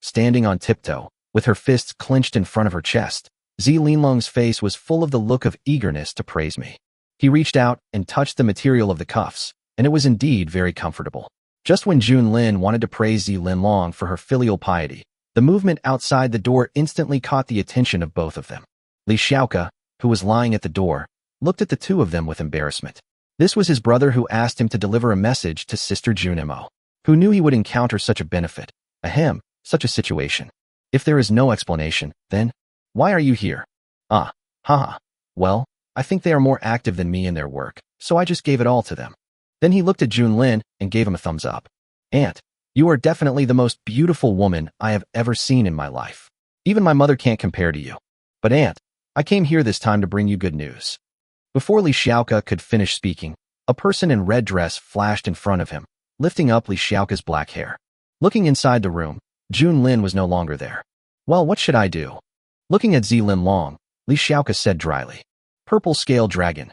Standing on tiptoe, with her fists clenched in front of her chest, Linlong's face was full of the look of eagerness to praise me. He reached out and touched the material of the cuffs, and it was indeed very comfortable. Just when Junlin wanted to praise Linlong for her filial piety, the movement outside the door instantly caught the attention of both of them. Li Xiaoke, who was lying at the door, looked at the two of them with embarrassment. This was his brother who asked him to deliver a message to Sister Junimo, who knew he would encounter such a benefit, such a situation. If there is no explanation, then, why are you here? Well, I think they are more active than me in their work, so I just gave it all to them. Then he looked at Junlin and gave him a thumbs up. Aunt, you are definitely the most beautiful woman I have ever seen in my life. Even my mother can't compare to you. But Aunt, I came here this time to bring you good news. Before Li Xiaoke could finish speaking, a person in red dress flashed in front of him, lifting up Li Xiaoke's black hair. Looking inside the room, Junlin was no longer there. Well, what should I do? Looking at Zilin Long, Li Xiaoke said dryly. Purple scale dragon.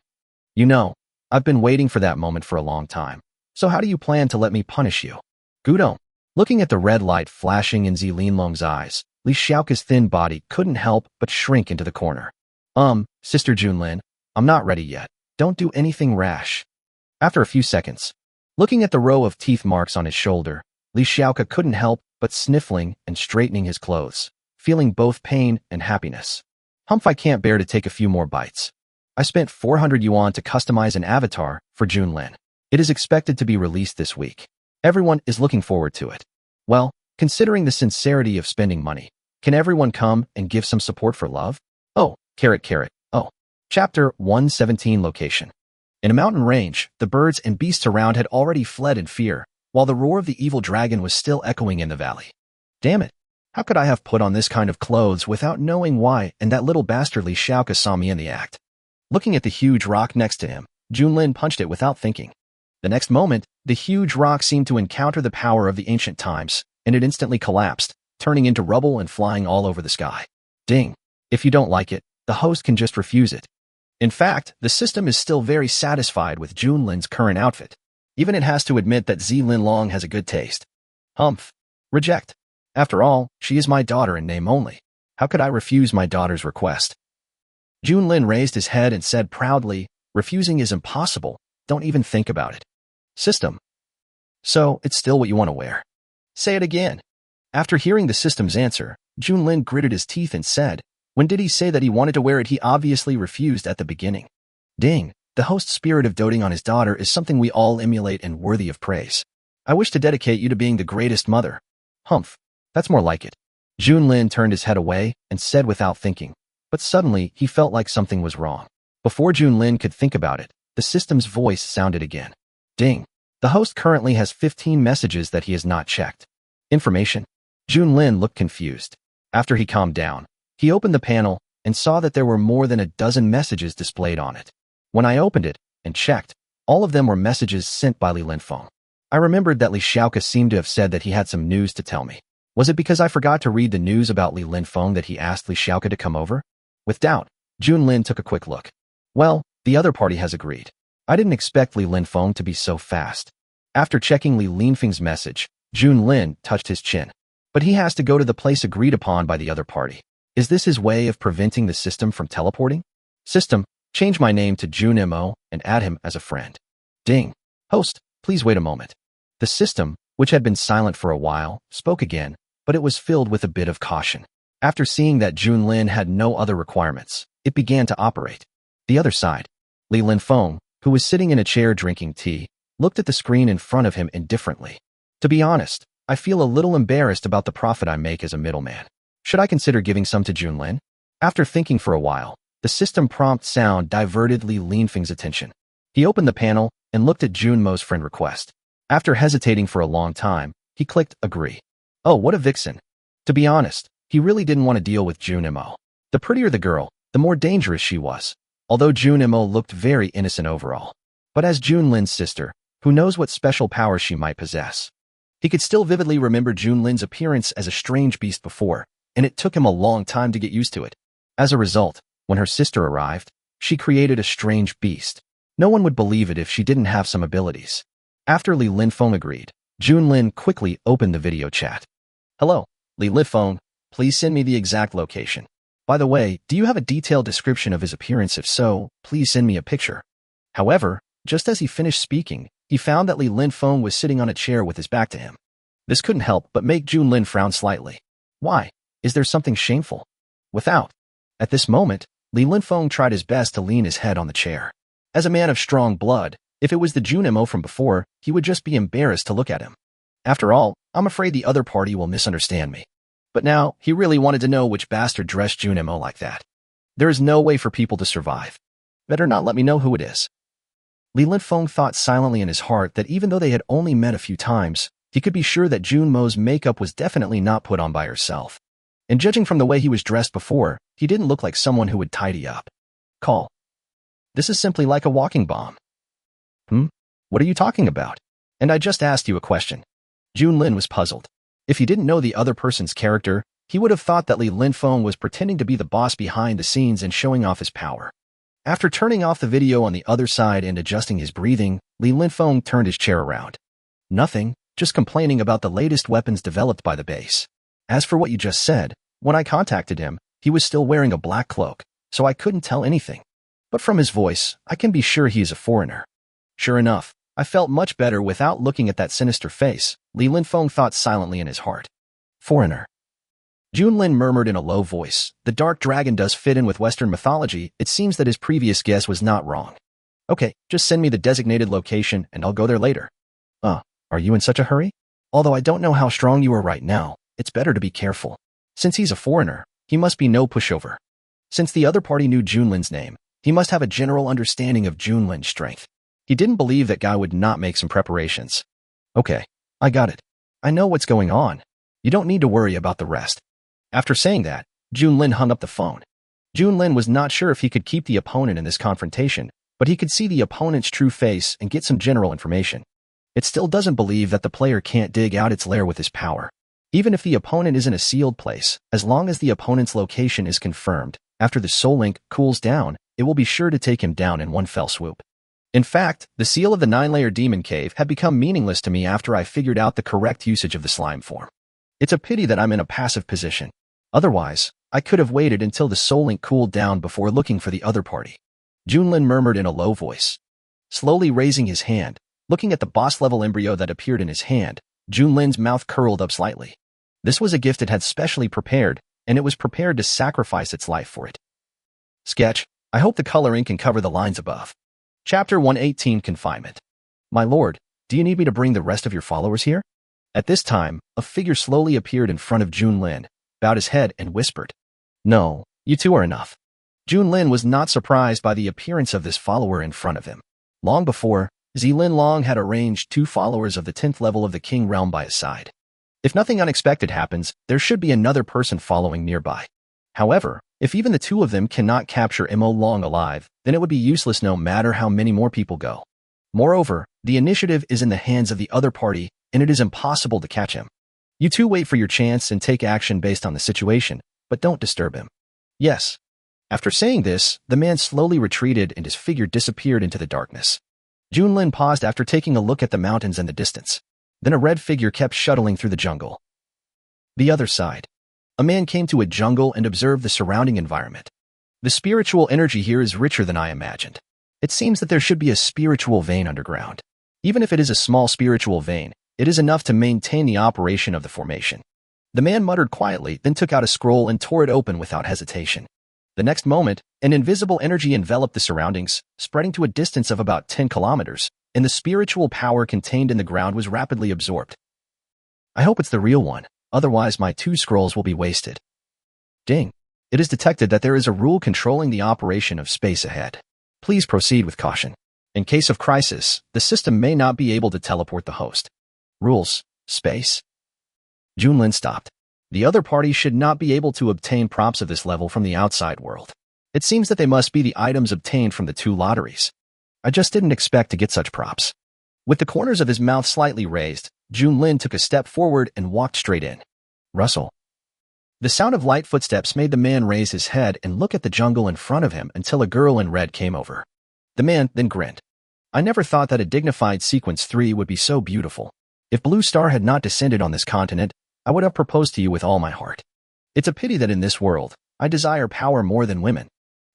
You know, I've been waiting for that moment for a long time. So how do you plan to let me punish you? Gudong. Looking at the red light flashing in Zilin Long's eyes, Li Xiaoke's thin body couldn't help but shrink into the corner. Sister Junlin, I'm not ready yet. Don't do anything rash. After a few seconds, looking at the row of teeth marks on his shoulder, Li Xiaoke couldn't help but sniffling and straightening his clothes, feeling both pain and happiness. Humph, I can't bear to take a few more bites. I spent 400 yuan to customize an avatar for Junlin. It is expected to be released this week. Everyone is looking forward to it. Well, considering the sincerity of spending money, can everyone come and give some support for love? Oh, carrot. Oh. Chapter 117 Location. In a mountain range, the birds and beasts around had already fled in fear, while the roar of the evil dragon was still echoing in the valley. Damn it. How could I have put on this kind of clothes without knowing why, and that little bastard Li Xiaoke saw me in the act? Looking at the huge rock next to him, Junlin punched it without thinking. The next moment, the huge rock seemed to encounter the power of the ancient times, and it instantly collapsed, turning into rubble and flying all over the sky. Ding. If you don't like it, the host can just refuse it. In fact, the system is still very satisfied with Junlin's current outfit. Even it has to admit that Zilin Long has a good taste. Humph. Reject. After all, she is my daughter in name only. How could I refuse my daughter's request? Junlin raised his head and said proudly, refusing is impossible. Don't even think about it. System. So, it's still what you want to wear. Say it again. After hearing the system's answer, Junlin gritted his teeth and said, when did he say that he wanted to wear it? He obviously refused at the beginning. Ding. The host's spirit of doting on his daughter is something we all emulate and worthy of praise. I wish to dedicate you to being the greatest mother. Humph. That's more like it. Junlin turned his head away and said without thinking, but suddenly he felt like something was wrong. Before Junlin could think about it, the system's voice sounded again. Ding. The host currently has 15 messages that he has not checked. Information. Junlin looked confused. After he calmed down, he opened the panel and saw that there were more than a dozen messages displayed on it. When I opened it and checked, all of them were messages sent by Li Linfeng. I remembered that Li Xiaoke seemed to have said that he had some news to tell me. Was it because I forgot to read the news about Li Linfeng that he asked Li Xiaoke to come over? With doubt, Junlin took a quick look. Well, the other party has agreed. I didn't expect Li Linfeng to be so fast. After checking Li Linfeng's message, Junlin touched his chin. But he has to go to the place agreed upon by the other party. Is this his way of preventing the system from teleporting? System, change my name to Junmo and add him as a friend. Ding. Host, please wait a moment. The system, which had been silent for a while, spoke again, but it was filled with a bit of caution. After seeing that Junlin had no other requirements, it began to operate. The other side. Li Linfeng, who was sitting in a chair drinking tea, looked at the screen in front of him indifferently. To be honest, I feel a little embarrassed about the profit I make as a middleman. Should I consider giving some to Junlin? After thinking for a while, the system prompt sound diverted Li Linfeng's attention. He opened the panel and looked at Junmo's friend request. After hesitating for a long time, he clicked agree. Oh, what a vixen. To be honest, he really didn't want to deal with Junmo. The prettier the girl, the more dangerous she was, although Junmo looked very innocent overall. But as Junlin's sister, who knows what special power she might possess? He could still vividly remember Junlin's appearance as a strange beast before, and it took him a long time to get used to it. As a result, when her sister arrived, she created a strange beast. No one would believe it if she didn't have some abilities. After Li Linfeng agreed, Junlin quickly opened the video chat. Hello, Li Linfeng, please send me the exact location. By the way, do you have a detailed description of his appearance? If so, please send me a picture. However, just as he finished speaking, he found that Li Linfeng was sitting on a chair with his back to him. This couldn't help but make Junlin frown slightly. Why? Is there something shameful? Without. At this moment, Li Linfeng tried his best to lean his head on the chair. As a man of strong blood, if it was the Junmo from before, he would just be embarrassed to look at him. After all, I'm afraid the other party will misunderstand me. But now, he really wanted to know which bastard dressed Junmo like that. There is no way for people to survive. Better not let me know who it is. Li Linfeng thought silently in his heart that even though they had only met a few times, He could be sure that Junmo's makeup was definitely not put on by herself. And judging from the way he was dressed before, he didn't look like someone who would tidy up. Call. This is simply like a walking bomb. What are you talking about? And I just asked you a question. Junlin was puzzled. If he didn't know the other person's character, he would have thought that Li Linfeng was pretending to be the boss behind the scenes and showing off his power. After turning off the video on the other side and adjusting his breathing, Li Linfeng turned his chair around. Nothing, just complaining about the latest weapons developed by the base. As for what you just said, when I contacted him, he was still wearing a black cloak, so I couldn't tell anything. But from his voice, I can be sure he is a foreigner. Sure enough, I felt much better without looking at that sinister face, Li Linfeng thought silently in his heart. Foreigner. Junlin murmured in a low voice. The dark dragon does fit in with Western mythology. It seems that his previous guess was not wrong. Okay, just send me the designated location and I'll go there later. Are you in such a hurry? Although I don't know how strong you are right now, it's better to be careful. Since he's a foreigner, he must be no pushover. Since the other party knew Junlin's name, he must have a general understanding of Junlin's strength. He didn't believe that guy would not make some preparations. Okay, I got it. I know what's going on. You don't need to worry about the rest. After saying that, Junlin hung up the phone. Junlin was not sure if he could keep the opponent in this confrontation, but he could see the opponent's true face and get some general information. It still doesn't believe that the player can't dig out its lair with his power. Even if the opponent is in a sealed place, as long as the opponent's location is confirmed, after the soul link cools down, it will be sure to take him down in one fell swoop. In fact, the seal of the 9-layer demon cave had become meaningless to me after I figured out the correct usage of the slime form. It's a pity that I'm in a passive position. Otherwise, I could have waited until the soul link cooled down before looking for the other party. Junlin murmured in a low voice. Slowly raising his hand, looking at the boss-level embryo that appeared in his hand, Junlin's mouth curled up slightly. This was a gift it had specially prepared, and it was prepared to sacrifice its life for it. Sketch. I hope the coloring can cover the lines above. Chapter 118 Confinement. My lord, do you need me to bring the rest of your followers here? At this time, a figure slowly appeared in front of Junlin, bowed his head and whispered. No, you two are enough. Junlin was not surprised by the appearance of this follower in front of him. Long before, Zilin Long had arranged 2 followers of the 10th level of the King Realm by his side. If nothing unexpected happens, there should be another person following nearby. However, if even the 2 of them cannot capture Mo Long alive, then it would be useless no matter how many more people go. Moreover, the initiative is in the hands of the other party, and it is impossible to catch him. You two wait for your chance and take action based on the situation, but don't disturb him. Yes. After saying this, the man slowly retreated and his figure disappeared into the darkness. Junlin paused after taking a look at the mountains in the distance. Then a red figure kept shuttling through the jungle. The other side. A man came to a jungle and observed the surrounding environment. The spiritual energy here is richer than I imagined. It seems that there should be a spiritual vein underground. Even if it is a small spiritual vein, it is enough to maintain the operation of the formation. The man muttered quietly, then took out a scroll and tore it open without hesitation. The next moment, an invisible energy enveloped the surroundings, spreading to a distance of about 10 kilometers, and the spiritual power contained in the ground was rapidly absorbed. I hope it's the real one, otherwise my 2 scrolls will be wasted. Ding. It is detected that there is a rule controlling the operation of space ahead. Please proceed with caution. In case of crisis, the system may not be able to teleport the host. Rules. Space. Junlin stopped. The other party should not be able to obtain props of this level from the outside world. It seems that they must be the items obtained from the 2 lotteries. I just didn't expect to get such props. With the corners of his mouth slightly raised, Junlin took a step forward and walked straight in. Rustle. The sound of light footsteps made the man raise his head and look at the jungle in front of him until a girl in red came over. The man then grinned. I never thought that a dignified Sequence 3 would be so beautiful. If Blue Star had not descended on this continent, I would have proposed to you with all my heart. It's a pity that in this world, I desire power more than women.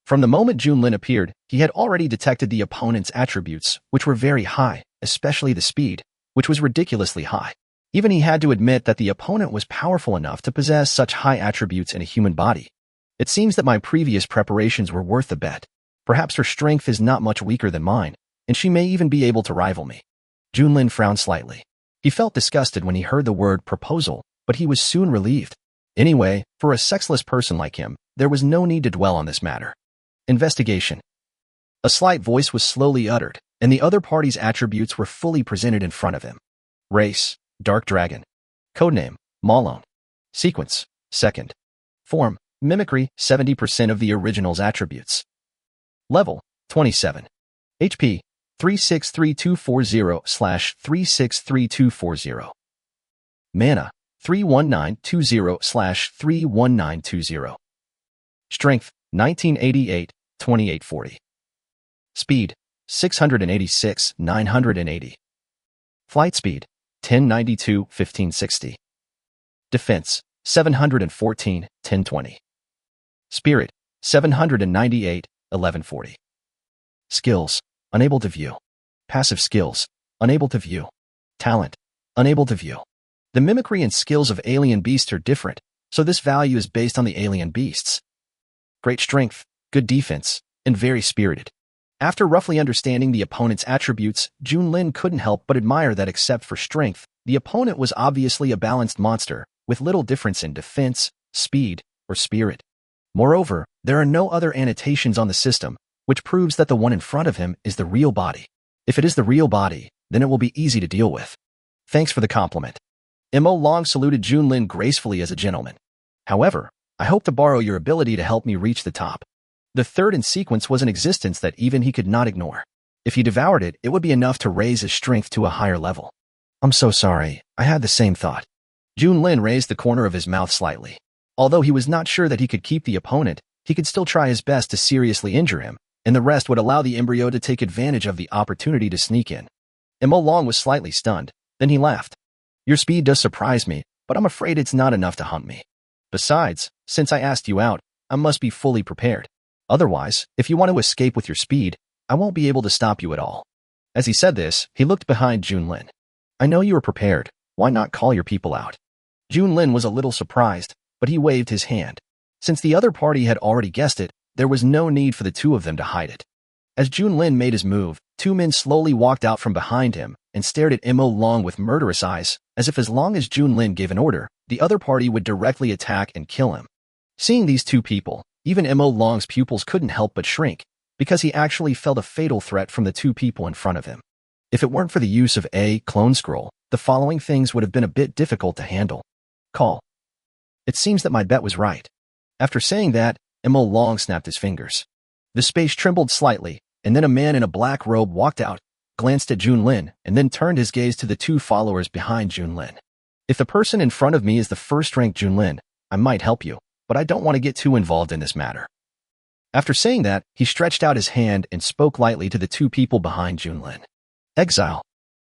From the moment Junlin appeared, he had already detected the opponent's attributes, which were very high, especially the speed, which was ridiculously high. Even he had to admit that the opponent was powerful enough to possess such high attributes in a human body. It seems that my previous preparations were worth the bet. Perhaps her strength is not much weaker than mine, and she may even be able to rival me. Junlin frowned slightly. He felt disgusted when he heard the word proposal, but he was soon relieved. Anyway, for a sexless person like him, there was no need to dwell on this matter. Investigation. A slight voice was slowly uttered, and the other party's attributes were fully presented in front of him. Race. Dark Dragon. Codename, Malone. Sequence, Second. Form, Mimicry, 70% of the original's attributes. Level, 27. HP, 363240/363240. Mana, 31920/31920. Strength, 1988, 2840. Speed, 686, 980. Flight speed, 1092, 1560. Defense, 714, 1020. Spirit, 798, 1140. Skills, unable to view. Passive skills, unable to view. Talent, unable to view. The mimicry and skills of alien beasts are different, so this value is based on the alien beasts. Great strength, good defense, and very spirited. After roughly understanding the opponent's attributes, Junlin couldn't help but admire that except for strength, the opponent was obviously a balanced monster, with little difference in defense, speed, or spirit. Moreover, there are no other annotations on the system, which proves that the one in front of him is the real body. If it is the real body, then it will be easy to deal with. Thanks for the compliment. Mo Long saluted Junlin gracefully as a gentleman. However, I hope to borrow your ability to help me reach the top. The third in sequence was an existence that even he could not ignore. If he devoured it, it would be enough to raise his strength to a higher level. I'm so sorry, I had the same thought. Junlin raised the corner of his mouth slightly. Although he was not sure that he could keep the opponent, he could still try his best to seriously injure him, and the rest would allow the embryo to take advantage of the opportunity to sneak in. Mo Long was slightly stunned, then he laughed. Your speed does surprise me, but I'm afraid it's not enough to hunt me. Besides, since I asked you out, I must be fully prepared. Otherwise, if you want to escape with your speed, I won't be able to stop you at all. As he said this, he looked behind Junlin. I know you are prepared. Why not call your people out? Junlin was a little surprised, but he waved his hand. Since the other party had already guessed it, there was no need for the two of them to hide it. As Junlin made his move, two men slowly walked out from behind him and stared at Mo Long with murderous eyes, as if as long as Junlin gave an order, the other party would directly attack and kill him. Seeing these two people, even Mo Long's pupils couldn't help but shrink, because he actually felt a fatal threat from the two people in front of him. If it weren't for the use of a clone scroll, the following things would have been a bit difficult to handle. Call. It seems that my bet was right. After saying that, Mo Long snapped his fingers. The space trembled slightly, and then a man in a black robe walked out, glanced at Junlin, and then turned his gaze to the two followers behind Junlin. If the person in front of me is the first-ranked Junlin, I might help you, but I don't want to get too involved in this matter. After saying that, he stretched out his hand and spoke lightly to the two people behind Junlin. Exile.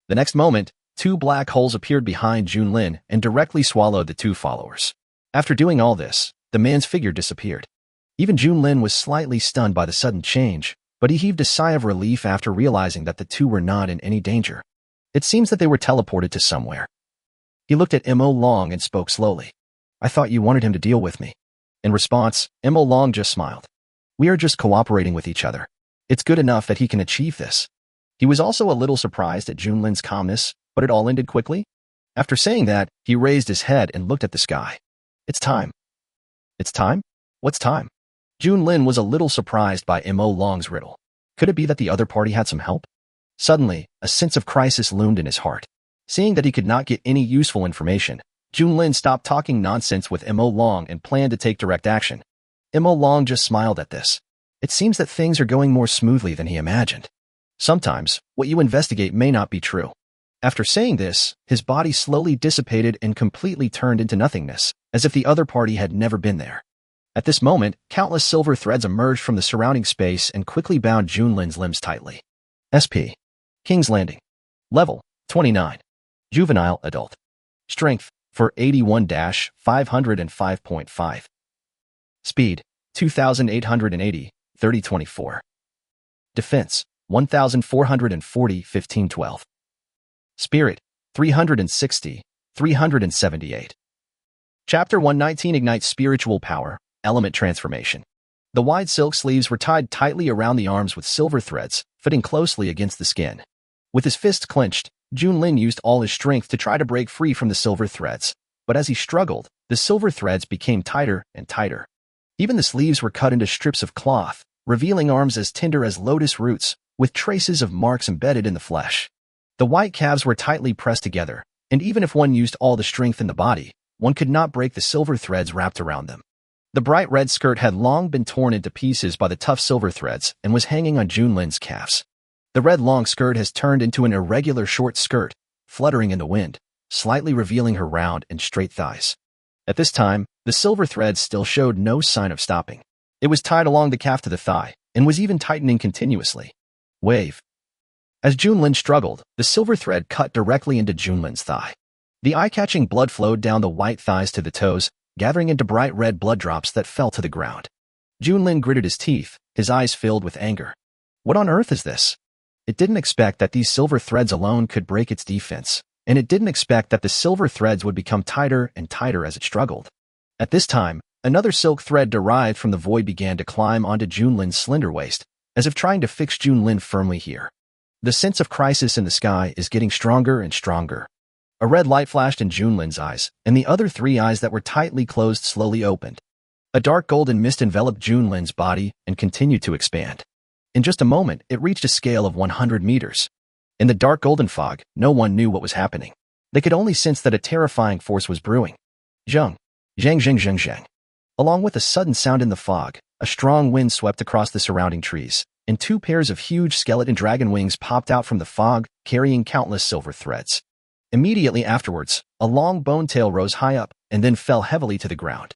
The next moment, two black holes appeared behind Junlin and directly swallowed the two followers. After doing all this, the man's figure disappeared. Even Junlin was slightly stunned by the sudden change, but he heaved a sigh of relief after realizing that the two were not in any danger. It seems that they were teleported to somewhere. He looked at Mo Long and spoke slowly. I thought you wanted him to deal with me. In response, Mo Long just smiled. We are just cooperating with each other. It's good enough that he can achieve this. He was also a little surprised at Junlin's calmness, but it all ended quickly. After saying that, he raised his head and looked at the sky. It's time. It's time? What's time? Junlin was a little surprised by Mo Long's riddle. Could it be that the other party had some help? Suddenly, a sense of crisis loomed in his heart. Seeing that he could not get any useful information, Junlin stopped talking nonsense with Mo Long and planned to take direct action. Mo Long just smiled at this. It seems that things are going more smoothly than he imagined. Sometimes, what you investigate may not be true. After saying this, his body slowly dissipated and completely turned into nothingness, as if the other party had never been there. At this moment, countless silver threads emerged from the surrounding space and quickly bound Junlin's limbs tightly. SP. King's Landing. Level, 29. Juvenile Adult. Strength, for 81-505.5. Speed, 2,880, 3024. Defense, 1,440, 1512. Spirit, 360, 378. Chapter 119 ignites spiritual power, element transformation. The wide silk sleeves were tied tightly around the arms with silver threads, fitting closely against the skin. With his fists clenched, Junlin used all his strength to try to break free from the silver threads, but as he struggled, the silver threads became tighter and tighter. Even the sleeves were cut into strips of cloth, revealing arms as tender as lotus roots, with traces of marks embedded in the flesh. The white calves were tightly pressed together, and even if one used all the strength in the body, one could not break the silver threads wrapped around them. The bright red skirt had long been torn into pieces by the tough silver threads and was hanging on Junlin's calves. The red long skirt has turned into an irregular short skirt, fluttering in the wind, slightly revealing her round and straight thighs. At this time, the silver threads still showed no sign of stopping. It was tied along the calf to the thigh, and was even tightening continuously. Wave. As Junlin struggled, the silver thread cut directly into Junlin's thigh. The eye-catching blood flowed down the white thighs to the toes, gathering into bright red blood drops that fell to the ground. Junlin gritted his teeth, his eyes filled with anger. What on earth is this? It didn't expect that these silver threads alone could break its defense, and it didn't expect that the silver threads would become tighter and tighter as it struggled. At this time, another silk thread derived from the void began to climb onto Junlin's slender waist, as if trying to fix Junlin firmly here. The sense of crisis in the sky is getting stronger and stronger. A red light flashed in Junlin's eyes, and the other three eyes that were tightly closed slowly opened. A dark golden mist enveloped Junlin's body and continued to expand. In just a moment, it reached a scale of 100 meters. In the dark golden fog, no one knew what was happening. They could only sense that a terrifying force was brewing. Zheng. Zhang zheng zheng zheng. Along with a sudden sound in the fog, a strong wind swept across the surrounding trees, and two pairs of huge skeleton dragon wings popped out from the fog, carrying countless silver threads. Immediately afterwards, a long bone tail rose high up and then fell heavily to the ground.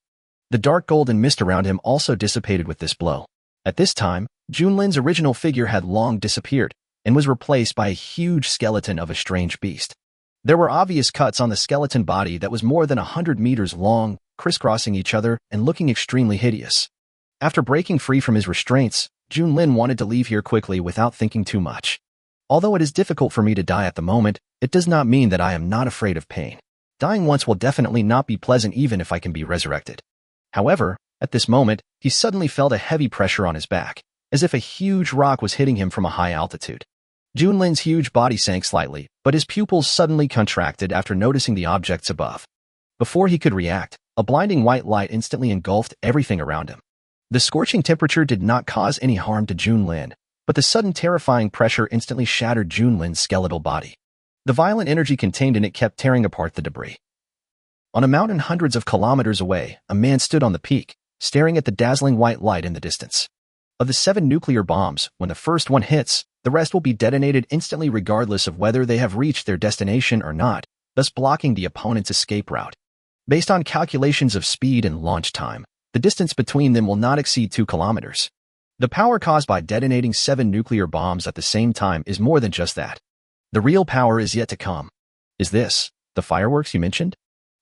The dark golden mist around him also dissipated with this blow. At this time, Junlin's original figure had long disappeared and was replaced by a huge skeleton of a strange beast. There were obvious cuts on the skeleton body that was more than 100 meters long, crisscrossing each other and looking extremely hideous. After breaking free from his restraints, Junlin wanted to leave here quickly without thinking too much. Although it is difficult for me to die at the moment, it does not mean that I am not afraid of pain. Dying once will definitely not be pleasant even if I can be resurrected. However, at this moment, he suddenly felt a heavy pressure on his back, as if a huge rock was hitting him from a high altitude. Junlin's huge body sank slightly, but his pupils suddenly contracted after noticing the objects above. Before he could react, a blinding white light instantly engulfed everything around him. The scorching temperature did not cause any harm to Junlin, but the sudden terrifying pressure instantly shattered Junlin's skeletal body. The violent energy contained in it kept tearing apart the debris. On a mountain hundreds of kilometers away, a man stood on the peak, staring at the dazzling white light in the distance. Of the 7 nuclear bombs, when the first one hits, the rest will be detonated instantly regardless of whether they have reached their destination or not, thus blocking the opponent's escape route. Based on calculations of speed and launch time, the distance between them will not exceed 2 kilometers. The power caused by detonating 7 nuclear bombs at the same time is more than just that. The real power is yet to come. Is this the fireworks you mentioned?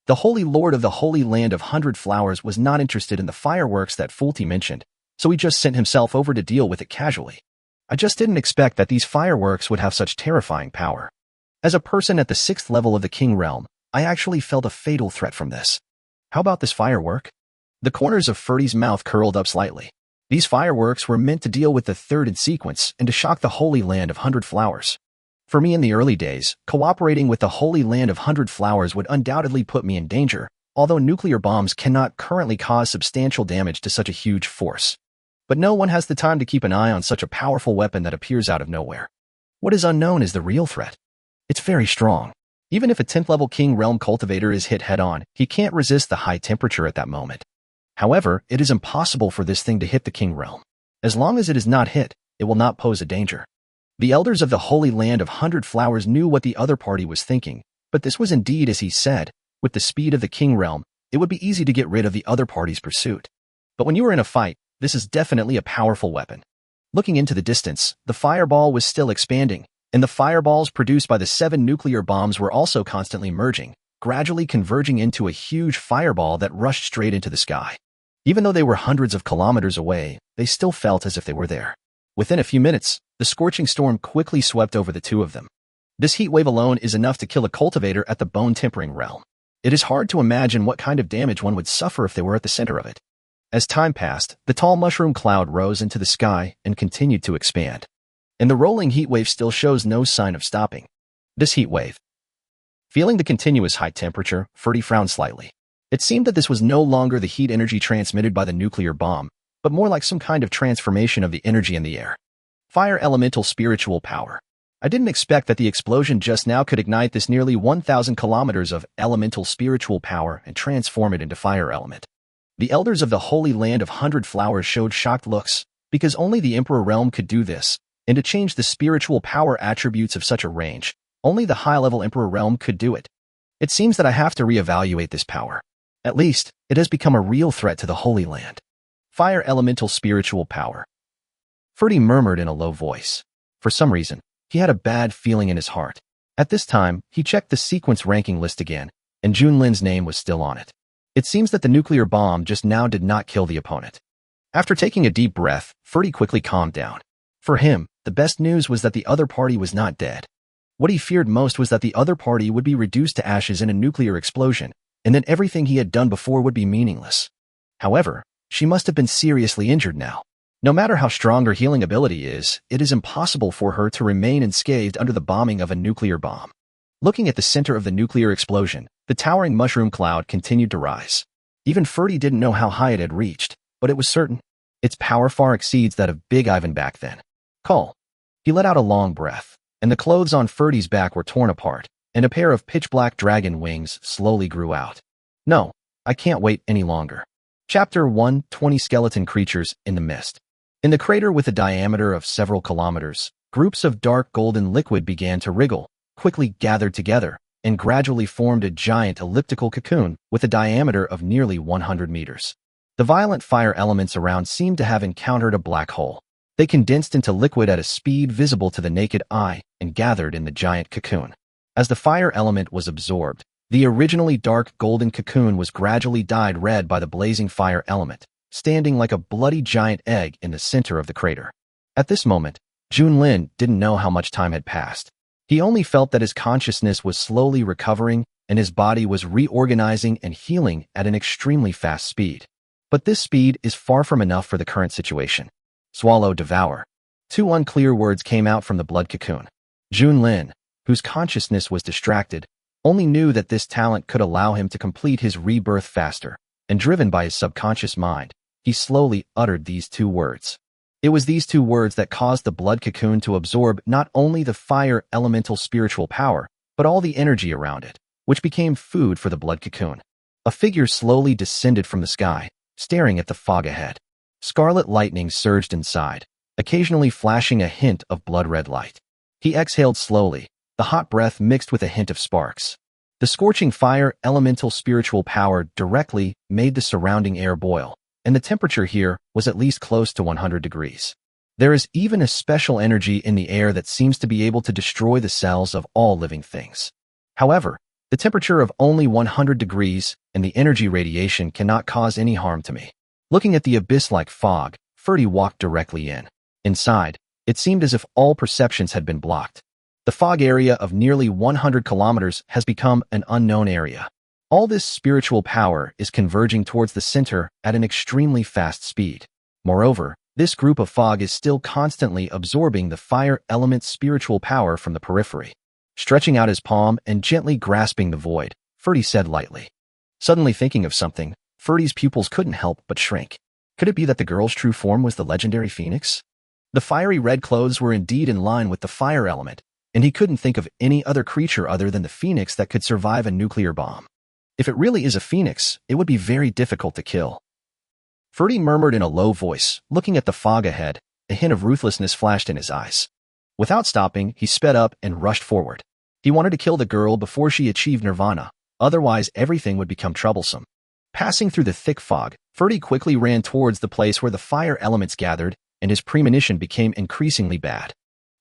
The Holy Lord of the Holy Land of 100 Flowers was not interested in the fireworks that Fulti mentioned, so he just sent himself over to deal with it casually. I just didn't expect that these fireworks would have such terrifying power. As a person at the 6th level of the King Realm, I actually felt a fatal threat from this. How about this firework? The corners of Ferdy's mouth curled up slightly. These fireworks were meant to deal with the third in sequence and to shock the Holy Land of 100 Flowers. For me in the early days, cooperating with the Holy Land of 100 Flowers would undoubtedly put me in danger, although nuclear bombs cannot currently cause substantial damage to such a huge force. But no one has the time to keep an eye on such a powerful weapon that appears out of nowhere. What is unknown is the real threat. It's very strong. Even if a 10th level King Realm cultivator is hit head-on, he can't resist the high temperature at that moment. However, it is impossible for this thing to hit the King Realm. As long as it is not hit, it will not pose a danger. The elders of the Holy Land of 100 Flowers knew what the other party was thinking, but this was indeed as he said. With the speed of the King Realm, it would be easy to get rid of the other party's pursuit. But when you are in a fight, this is definitely a powerful weapon. Looking into the distance, the fireball was still expanding, and the fireballs produced by the 7 nuclear bombs were also constantly merging, gradually converging into a huge fireball that rushed straight into the sky. Even though they were hundreds of kilometers away, they still felt as if they were there. Within a few minutes, the scorching storm quickly swept over the two of them. This heat wave alone is enough to kill a cultivator at the bone-tempering realm. It is hard to imagine what kind of damage one would suffer if they were at the center of it. As time passed, the tall mushroom cloud rose into the sky and continued to expand. And the rolling heat wave still shows no sign of stopping. This heat wave. Feeling the continuous high temperature, Ferdy frowned slightly. It seemed that this was no longer the heat energy transmitted by the nuclear bomb, but more like some kind of transformation of the energy in the air. Fire elemental spiritual power. I didn't expect that the explosion just now could ignite this nearly 1,000 kilometers of elemental spiritual power and transform it into fire element. The elders of the Holy Land of 100 Flowers showed shocked looks, because only the Emperor Realm could do this, and to change the spiritual power attributes of such a range, only the high-level Emperor Realm could do it. It seems that I have to reevaluate this power. At least, it has become a real threat to the Holy Land. Fire elemental spiritual power. Ferdy murmured in a low voice. For some reason, he had a bad feeling in his heart. At this time, he checked the sequence ranking list again, and Junlin's name was still on it. It seems that the nuclear bomb just now did not kill the opponent. After taking a deep breath, Ferdy quickly calmed down. For him, the best news was that the other party was not dead. What he feared most was that the other party would be reduced to ashes in a nuclear explosion, and then everything he had done before would be meaningless. However, she must have been seriously injured now. No matter how strong her healing ability is, it is impossible for her to remain unscathed under the bombing of a nuclear bomb. Looking at the center of the nuclear explosion, the towering mushroom cloud continued to rise. Even Ferdy didn't know how high it had reached, but it was certain. Its power far exceeds that of Big Ivan back then. Call. He let out a long breath, and the clothes on Ferdy's back were torn apart, and a pair of pitch-black dragon wings slowly grew out. No, I can't wait any longer. Chapter 1: 20 Skeleton Creatures in the Mist. In the crater with a diameter of several kilometers, groups of dark golden liquid began to wriggle, quickly gathered together, and gradually formed a giant elliptical cocoon with a diameter of nearly 100 meters. The violent fire elements around seemed to have encountered a black hole. They condensed into liquid at a speed visible to the naked eye and gathered in the giant cocoon. As the fire element was absorbed, the originally dark golden cocoon was gradually dyed red by the blazing fire element, standing like a bloody giant egg in the center of the crater. At this moment, Junlin didn't know how much time had passed. He only felt that his consciousness was slowly recovering and his body was reorganizing and healing at an extremely fast speed. But this speed is far from enough for the current situation. Swallow, devour. Two unclear words came out from the blood cocoon. Junlin, whose consciousness was distracted, only knew that this talent could allow him to complete his rebirth faster, and driven by his subconscious mind, he slowly uttered these two words. It was these two words that caused the blood cocoon to absorb not only the fire elemental spiritual power, but all the energy around it, which became food for the blood cocoon. A figure slowly descended from the sky, staring at the fog ahead. Scarlet lightning surged inside, occasionally flashing a hint of blood-red light. He exhaled slowly, the hot breath mixed with a hint of sparks. The scorching fire elemental spiritual power directly made the surrounding air boil, and the temperature here was at least close to 100 degrees. There is even a special energy in the air that seems to be able to destroy the cells of all living things. However, the temperature of only 100 degrees and the energy radiation cannot cause any harm to me. Looking at the abyss-like fog, Ferdy walked directly in. Inside, it seemed as if all perceptions had been blocked. The fog area of nearly 100 kilometers has become an unknown area. All this spiritual power is converging towards the center at an extremely fast speed. Moreover, this group of fog is still constantly absorbing the fire element's spiritual power from the periphery. Stretching out his palm and gently grasping the void, Ferdy said lightly. Suddenly thinking of something, Ferdy's pupils couldn't help but shrink. Could it be that the girl's true form was the legendary phoenix? The fiery red clothes were indeed in line with the fire element, and he couldn't think of any other creature other than the phoenix that could survive a nuclear bomb. If it really is a phoenix, it would be very difficult to kill. Ferdy murmured in a low voice, looking at the fog ahead. A hint of ruthlessness flashed in his eyes. Without stopping, he sped up and rushed forward. He wanted to kill the girl before she achieved nirvana, otherwise everything would become troublesome. Passing through the thick fog, Ferdy quickly ran towards the place where the fire elements gathered, and his premonition became increasingly bad.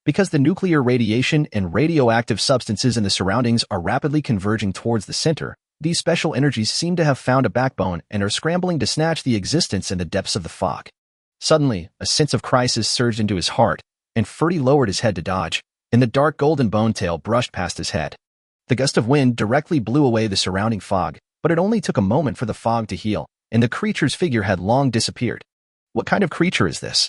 Because the nuclear radiation and radioactive substances in the surroundings are rapidly converging towards the center, these special energies seem to have found a backbone and are scrambling to snatch the existence in the depths of the fog. Suddenly, a sense of crisis surged into his heart, and Ferdy lowered his head to dodge, and the dark golden bone tail brushed past his head. The gust of wind directly blew away the surrounding fog, but it only took a moment for the fog to heal, and the creature's figure had long disappeared. What kind of creature is this?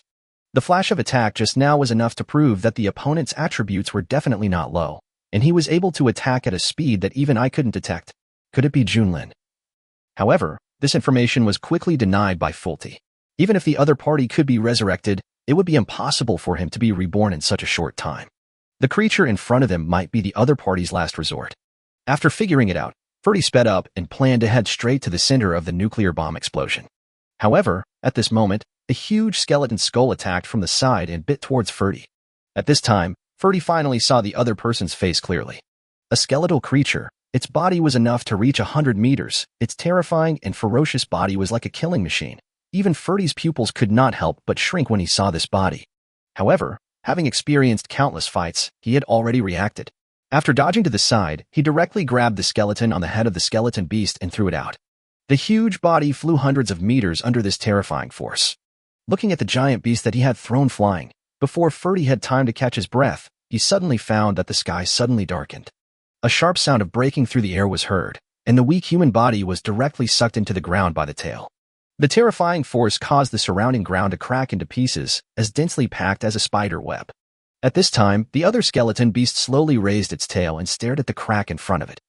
The flash of attack just now was enough to prove that the opponent's attributes were definitely not low, and he was able to attack at a speed that even I couldn't detect. Could it be Junlin? However, this information was quickly denied by Fulti. Even if the other party could be resurrected, it would be impossible for him to be reborn in such a short time. The creature in front of him might be the other party's last resort. After figuring it out, Ferdy sped up and planned to head straight to the center of the nuclear bomb explosion. However, at this moment, a huge skeleton skull attacked from the side and bit towards Ferdy. At this time, Ferdy finally saw the other person's face clearly. A skeletal creature, its body was enough to reach 100 meters, its terrifying and ferocious body was like a killing machine. Even Ferdy's pupils could not help but shrink when he saw this body. However, having experienced countless fights, he had already reacted. After dodging to the side, he directly grabbed the skeleton on the head of the skeleton beast and threw it out. The huge body flew hundreds of meters under this terrifying force. Looking at the giant beast that he had thrown flying, before Ferdy had time to catch his breath, he suddenly found that the sky suddenly darkened. A sharp sound of breaking through the air was heard, and the weak human body was directly sucked into the ground by the tail. The terrifying force caused the surrounding ground to crack into pieces, as densely packed as a spider web. At this time, the other skeleton beast slowly raised its tail and stared at the crack in front of it.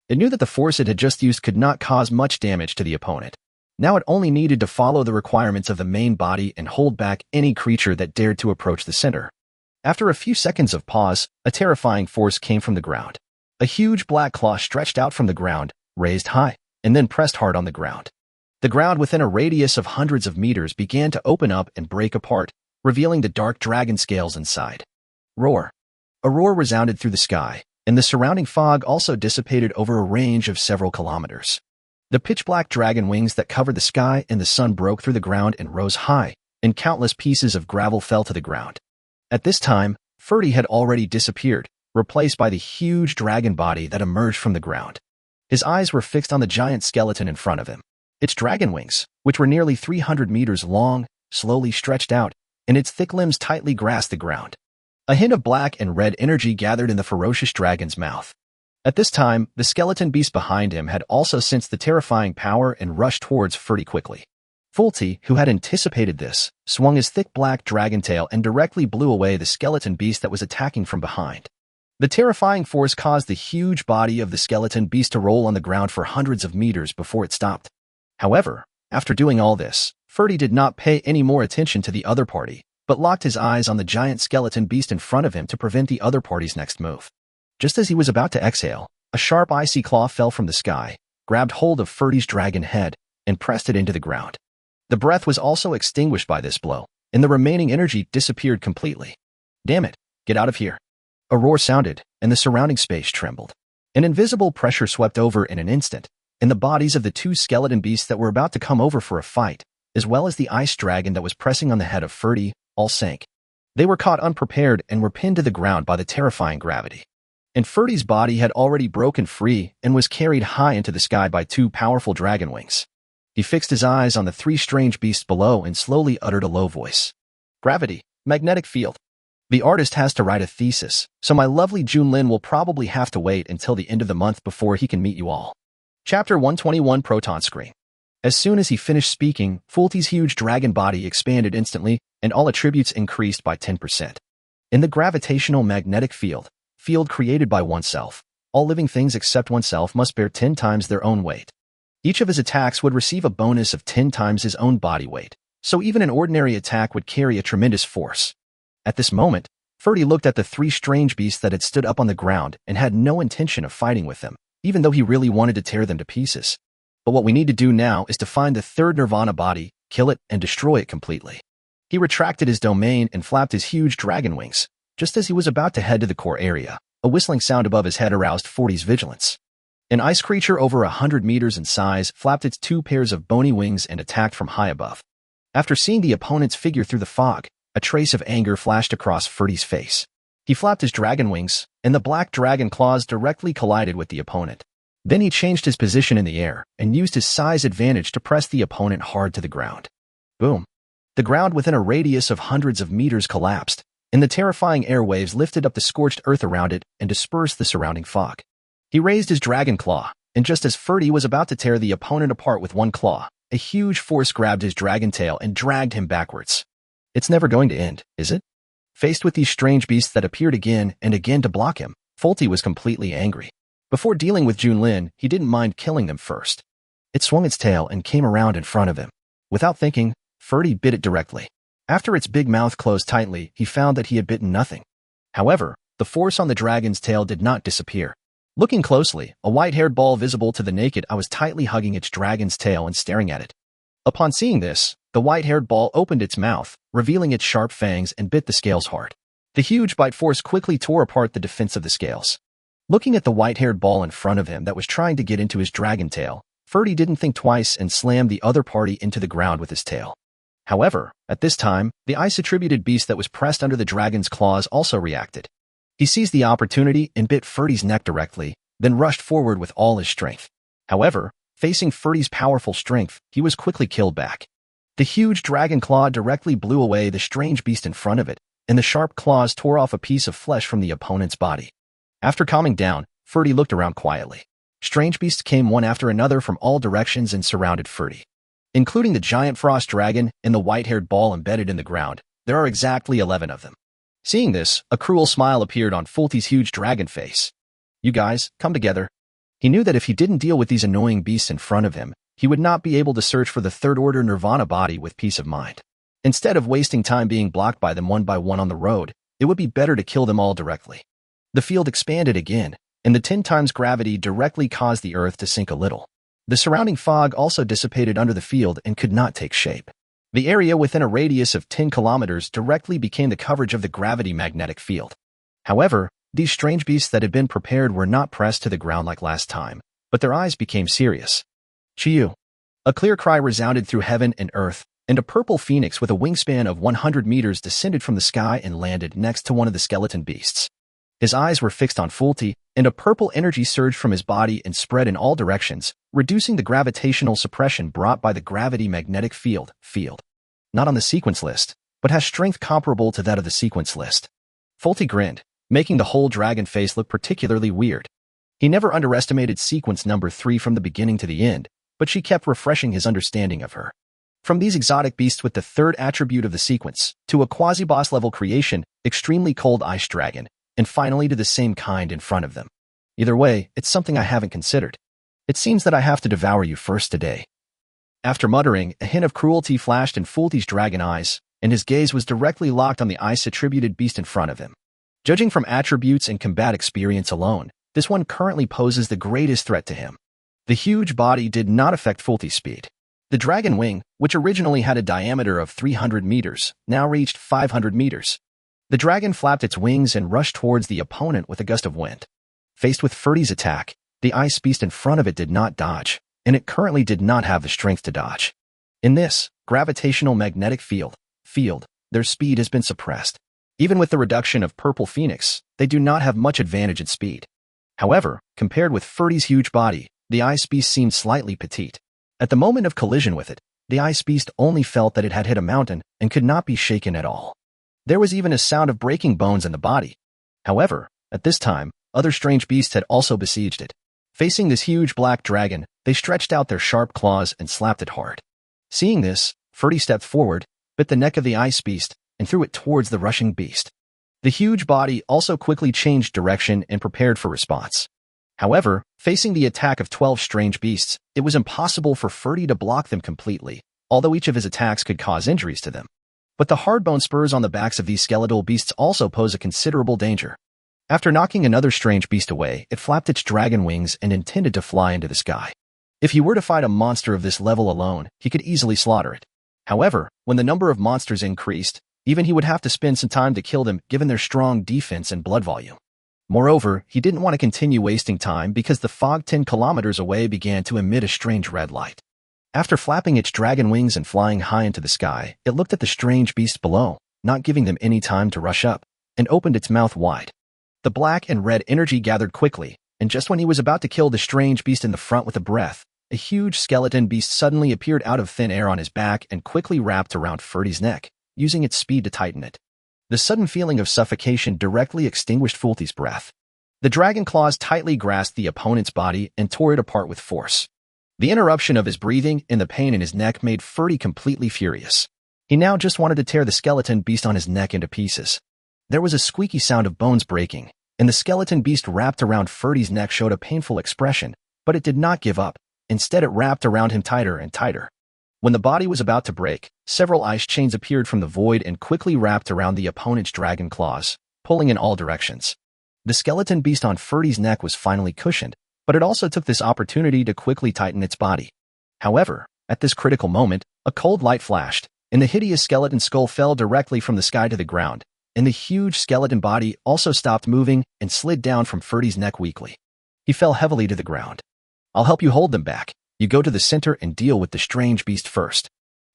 It knew that the force it had just used could not cause much damage to the opponent. Now it only needed to follow the requirements of the main body and hold back any creature that dared to approach the center. After a few seconds of pause, a terrifying force came from the ground. A huge black claw stretched out from the ground, raised high, and then pressed hard on the ground. The ground within a radius of hundreds of meters began to open up and break apart, revealing the dark dragon scales inside. Roar. A roar resounded through the sky, and the surrounding fog also dissipated over a range of several kilometers. The pitch-black dragon wings that covered the sky and the sun broke through the ground and rose high, and countless pieces of gravel fell to the ground. At this time, Ferdy had already disappeared, replaced by the huge dragon body that emerged from the ground. His eyes were fixed on the giant skeleton in front of him. Its dragon wings, which were nearly 300 meters long, slowly stretched out, and its thick limbs tightly grasped the ground. A hint of black and red energy gathered in the ferocious dragon's mouth. At this time, the skeleton beast behind him had also sensed the terrifying power and rushed towards Ferdy quickly. Fulti, who had anticipated this, swung his thick black dragon tail and directly blew away the skeleton beast that was attacking from behind. The terrifying force caused the huge body of the skeleton beast to roll on the ground for hundreds of meters before it stopped. However, after doing all this, Ferdy did not pay any more attention to the other party, but locked his eyes on the giant skeleton beast in front of him to prevent the other party's next move. Just as he was about to exhale, a sharp icy claw fell from the sky, grabbed hold of Ferdy's dragon head, and pressed it into the ground. The breath was also extinguished by this blow, and the remaining energy disappeared completely. Damn it, get out of here. A roar sounded, and the surrounding space trembled. An invisible pressure swept over in an instant, and the bodies of the two skeleton beasts that were about to come over for a fight, as well as the ice dragon that was pressing on the head of Ferdy, all sank. They were caught unprepared and were pinned to the ground by the terrifying gravity. And Ferdy's body had already broken free and was carried high into the sky by two powerful dragon wings. He fixed his eyes on the three strange beasts below and slowly uttered a low voice. Gravity, magnetic field. The artist has to write a thesis, so my lovely Junlin will probably have to wait until the end of the month before he can meet you all. Chapter 121 Proton Screen. As soon as he finished speaking, Fulti's huge dragon body expanded instantly, and all attributes increased by 10%. In the gravitational magnetic field created by oneself, all living things except oneself must bear 10 times their own weight. Each of his attacks would receive a bonus of 10 times his own body weight, so even an ordinary attack would carry a tremendous force. At this moment, Ferdy looked at the three strange beasts that had stood up on the ground and had no intention of fighting with them, even though he really wanted to tear them to pieces. But what we need to do now is to find the third Nirvana body, kill it, and destroy it completely. He retracted his domain and flapped his huge dragon wings. Just as he was about to head to the core area, a whistling sound above his head aroused Forty's vigilance. An ice creature over 100 meters in size flapped its two pairs of bony wings and attacked from high above. After seeing the opponent's figure through the fog, a trace of anger flashed across Ferdy's face. He flapped his dragon wings, and the black dragon claws directly collided with the opponent. Then he changed his position in the air and used his size advantage to press the opponent hard to the ground. Boom. The ground within a radius of hundreds of meters collapsed, and the terrifying airwaves lifted up the scorched earth around it and dispersed the surrounding fog. He raised his dragon claw, and just as Ferdy was about to tear the opponent apart with one claw, a huge force grabbed his dragon tail and dragged him backwards. It's never going to end, is it? Faced with these strange beasts that appeared again and again to block him, Fulti was completely angry. Before dealing with Junlin, he didn't mind killing them first. It swung its tail and came around in front of him. Without thinking, Ferdy bit it directly. After its big mouth closed tightly, he found that he had bitten nothing. However, the force on the dragon's tail did not disappear. Looking closely, a white-haired ball visible to the naked eye was tightly hugging its dragon's tail and staring at it. Upon seeing this, the white-haired ball opened its mouth, revealing its sharp fangs and bit the scales hard. The huge bite force quickly tore apart the defense of the scales. Looking at the white-haired ball in front of him that was trying to get into his dragon tail, Ferdy didn't think twice and slammed the other party into the ground with his tail. However, at this time, the ice-attributed beast that was pressed under the dragon's claws also reacted. He seized the opportunity and bit Ferdy's neck directly, then rushed forward with all his strength. However, facing Ferdy's powerful strength, he was quickly killed back. The huge dragon claw directly blew away the strange beast in front of it, and the sharp claws tore off a piece of flesh from the opponent's body. After calming down, Ferdy looked around quietly. Strange beasts came one after another from all directions and surrounded Ferdy. Including the giant frost dragon and the white-haired ball embedded in the ground, there are exactly 11 of them. Seeing this, a cruel smile appeared on Fulti's huge dragon face. You guys, come together. He knew that if he didn't deal with these annoying beasts in front of him, he would not be able to search for the third-order Nirvana body with peace of mind. Instead of wasting time being blocked by them one by one on the road, it would be better to kill them all directly. The field expanded again, and the 10 times gravity directly caused the earth to sink a little. The surrounding fog also dissipated under the field and could not take shape. The area within a radius of 10 kilometers directly became the coverage of the gravity magnetic field. However, these strange beasts that had been prepared were not pressed to the ground like last time, but their eyes became serious. Chiyu! A clear cry resounded through heaven and earth, and a purple phoenix with a wingspan of 100 meters descended from the sky and landed next to one of the skeleton beasts. His eyes were fixed on Fulti, and a purple energy surged from his body and spread in all directions, reducing the gravitational suppression brought by the gravity magnetic field. Not on the sequence list, but has strength comparable to that of the sequence list. Fulti grinned, making the whole dragon face look particularly weird. He never underestimated sequence number 3 from the beginning to the end, but she kept refreshing his understanding of her. From these exotic beasts with the third attribute of the sequence, to a quasi-boss level creation, extremely cold ice dragon, and finally to the same kind in front of them. Either way, it's something I haven't considered. It seems that I have to devour you first today. After muttering, a hint of cruelty flashed in Fulti's dragon eyes, and his gaze was directly locked on the ice-attributed beast in front of him. Judging from attributes and combat experience alone, this one currently poses the greatest threat to him. The huge body did not affect Fulti's speed. The dragon wing, which originally had a diameter of 300 meters, now reached 500 meters. The dragon flapped its wings and rushed towards the opponent with a gust of wind. Faced with Ferdy's attack, the ice beast in front of it did not dodge, and it currently did not have the strength to dodge. In this gravitational magnetic field, their speed has been suppressed. Even with the reduction of Purple Phoenix, they do not have much advantage in speed. However, compared with Ferdy's huge body, the ice beast seemed slightly petite. At the moment of collision with it, the ice beast only felt that it had hit a mountain and could not be shaken at all. There was even a sound of breaking bones in the body. However, at this time, other strange beasts had also besieged it. Facing this huge black dragon, they stretched out their sharp claws and slapped it hard. Seeing this, Ferdy stepped forward, bit the neck of the ice beast, and threw it towards the rushing beast. The huge body also quickly changed direction and prepared for response. However, facing the attack of 12 strange beasts, it was impossible for Ferdy to block them completely, although each of his attacks could cause injuries to them. But the hard-bone spurs on the backs of these skeletal beasts also pose a considerable danger. After knocking another strange beast away, it flapped its dragon wings and intended to fly into the sky. If he were to fight a monster of this level alone, he could easily slaughter it. However, when the number of monsters increased, even he would have to spend some time to kill them given their strong defense and blood volume. Moreover, he didn't want to continue wasting time because the fog 10 kilometers away began to emit a strange red light. After flapping its dragon wings and flying high into the sky, it looked at the strange beast below, not giving them any time to rush up, and opened its mouth wide. The black and red energy gathered quickly, and just when he was about to kill the strange beast in the front with a breath, a huge skeleton beast suddenly appeared out of thin air on his back and quickly wrapped around Ferdy's neck, using its speed to tighten it. The sudden feeling of suffocation directly extinguished Fulti's breath. The dragon claws tightly grasped the opponent's body and tore it apart with force. The interruption of his breathing and the pain in his neck made Ferdy completely furious. He now just wanted to tear the skeleton beast on his neck into pieces. There was a squeaky sound of bones breaking, and the skeleton beast wrapped around Ferdy's neck showed a painful expression, but it did not give up. Instead, it wrapped around him tighter and tighter. When the body was about to break, several ice chains appeared from the void and quickly wrapped around the opponent's dragon claws, pulling in all directions. The skeleton beast on Ferdy's neck was finally cushioned, but it also took this opportunity to quickly tighten its body. However, at this critical moment, a cold light flashed, and the hideous skeleton skull fell directly from the sky to the ground, and the huge skeleton body also stopped moving and slid down from Ferdy's neck weakly. He fell heavily to the ground. "I'll help you hold them back. You go to the center and deal with the strange beast first."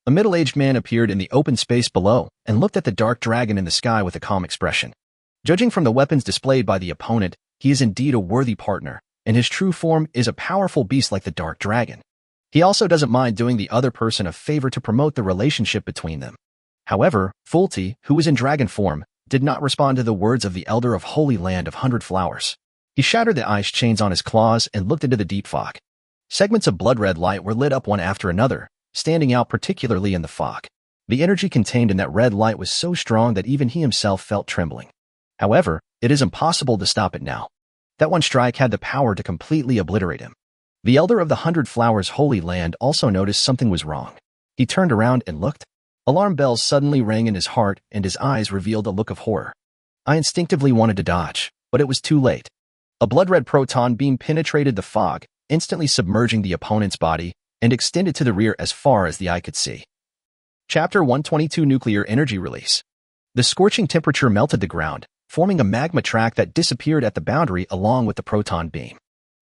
A middle-aged man appeared in the open space below and looked at the dark dragon in the sky with a calm expression. Judging from the weapons displayed by the opponent, he is indeed a worthy partner, and his true form is a powerful beast like the dark dragon. He also doesn't mind doing the other person a favor to promote the relationship between them. However, Fulti, who was in dragon form, did not respond to the words of the Elder of Holy Land of 100 Flowers. He shattered the ice chains on his claws and looked into the deep fog. Segments of blood-red light were lit up one after another, standing out particularly in the fog. The energy contained in that red light was so strong that even he himself felt trembling. However, it is impossible to stop it now. That one strike had the power to completely obliterate him. The Elder of the 100 Flowers Holy Land also noticed something was wrong. He turned around and looked. Alarm bells suddenly rang in his heart, and his eyes revealed a look of horror. I instinctively wanted to dodge, but it was too late. A blood-red proton beam penetrated the fog, instantly submerging the opponent's body, and extended to the rear as far as the eye could see. Chapter 122 Nuclear Energy Release. The scorching temperature melted the ground, forming a magma track that disappeared at the boundary along with the proton beam.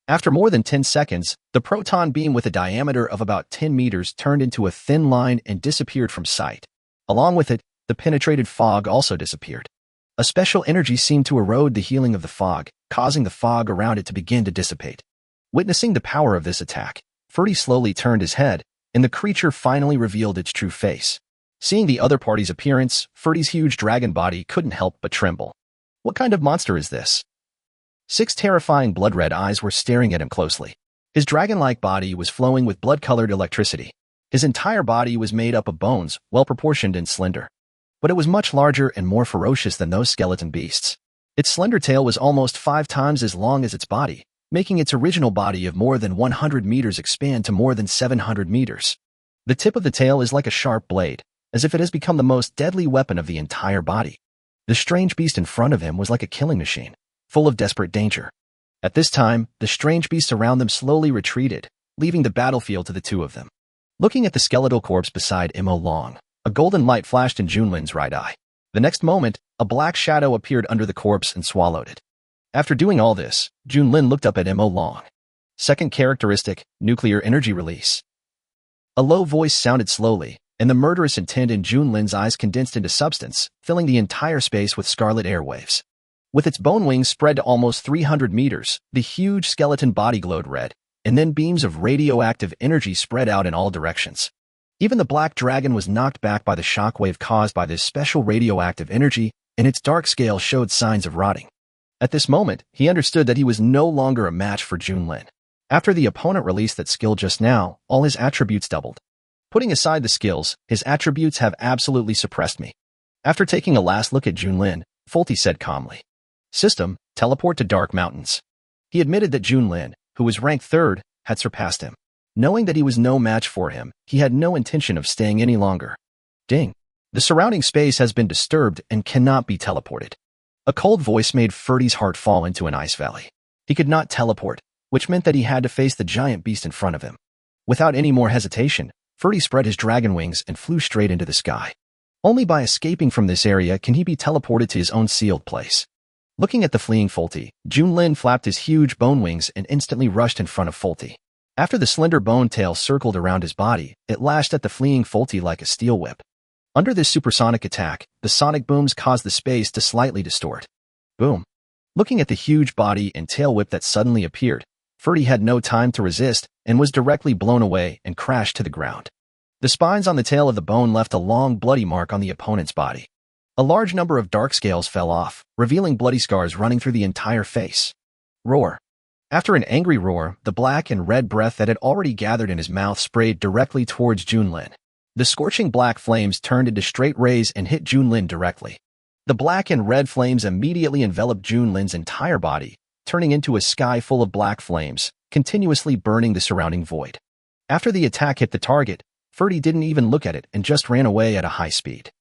After more than 10 seconds, the proton beam with a diameter of about 10 meters turned into a thin line and disappeared from sight. Along with it, the penetrated fog also disappeared. A special energy seemed to erode the healing of the fog, causing the fog around it to begin to dissipate. Witnessing the power of this attack, Ferdy slowly turned his head, and the creature finally revealed its true face. Seeing the other party's appearance, Ferdy's huge dragon body couldn't help but tremble. What kind of monster is this? 6 terrifying blood-red eyes were staring at him closely. His dragon-like body was flowing with blood-colored electricity. His entire body was made up of bones, well-proportioned and slender. But it was much larger and more ferocious than those skeleton beasts. Its slender tail was almost 5 times as long as its body, making its original body of more than 100 meters expand to more than 700 meters. The tip of the tail is like a sharp blade, as if it has become the most deadly weapon of the entire body. The strange beast in front of him was like a killing machine, full of desperate danger. At this time, the strange beasts around them slowly retreated, leaving the battlefield to the two of them. Looking at the skeletal corpse beside Mo Long, a golden light flashed in Junlin's right eye. The next moment, a black shadow appeared under the corpse and swallowed it. After doing all this, Junlin looked up at Mo Long. Second characteristic, nuclear energy release. A low voice sounded slowly, and the murderous intent in Junlin's eyes condensed into substance, filling the entire space with scarlet airwaves. With its bone wings spread to almost 300 meters, the huge skeleton body glowed red, and then beams of radioactive energy spread out in all directions. Even the black dragon was knocked back by the shockwave caused by this special radioactive energy, and its dark scale showed signs of rotting. At this moment, he understood that he was no longer a match for Junlin. After the opponent released that skill just now, all his attributes doubled. Putting aside the skills, his attributes have absolutely suppressed me. After taking a last look at Junlin, Fulti said calmly, "System, teleport to Dark Mountains." He admitted that Junlin, who was ranked 3rd, had surpassed him. Knowing that he was no match for him, he had no intention of staying any longer. Ding. The surrounding space has been disturbed and cannot be teleported. A cold voice made Ferdy's heart fall into an ice valley. He could not teleport, which meant that he had to face the giant beast in front of him. Without any more hesitation, Ferdy spread his dragon wings and flew straight into the sky. Only by escaping from this area can he be teleported to his own sealed place. Looking at the fleeing Fulti, Junlin flapped his huge bone wings and instantly rushed in front of Fulti. After the slender bone tail circled around his body, it lashed at the fleeing Fulti like a steel whip. Under this supersonic attack, the sonic booms caused the space to slightly distort. Boom. Looking at the huge body and tail whip that suddenly appeared, Ferdy had no time to resist and was directly blown away and crashed to the ground. The spines on the tail of the bone left a long bloody mark on the opponent's body. A large number of dark scales fell off, revealing bloody scars running through the entire face. Roar. After an angry roar, the black and red breath that had already gathered in his mouth sprayed directly towards Junlin. The scorching black flames turned into straight rays and hit Junlin directly. The black and red flames immediately enveloped Junlin's entire body, turning into a sky full of black flames, continuously burning the surrounding void. After the attack hit the target, Ferdy didn't even look at it and just ran away at a high speed.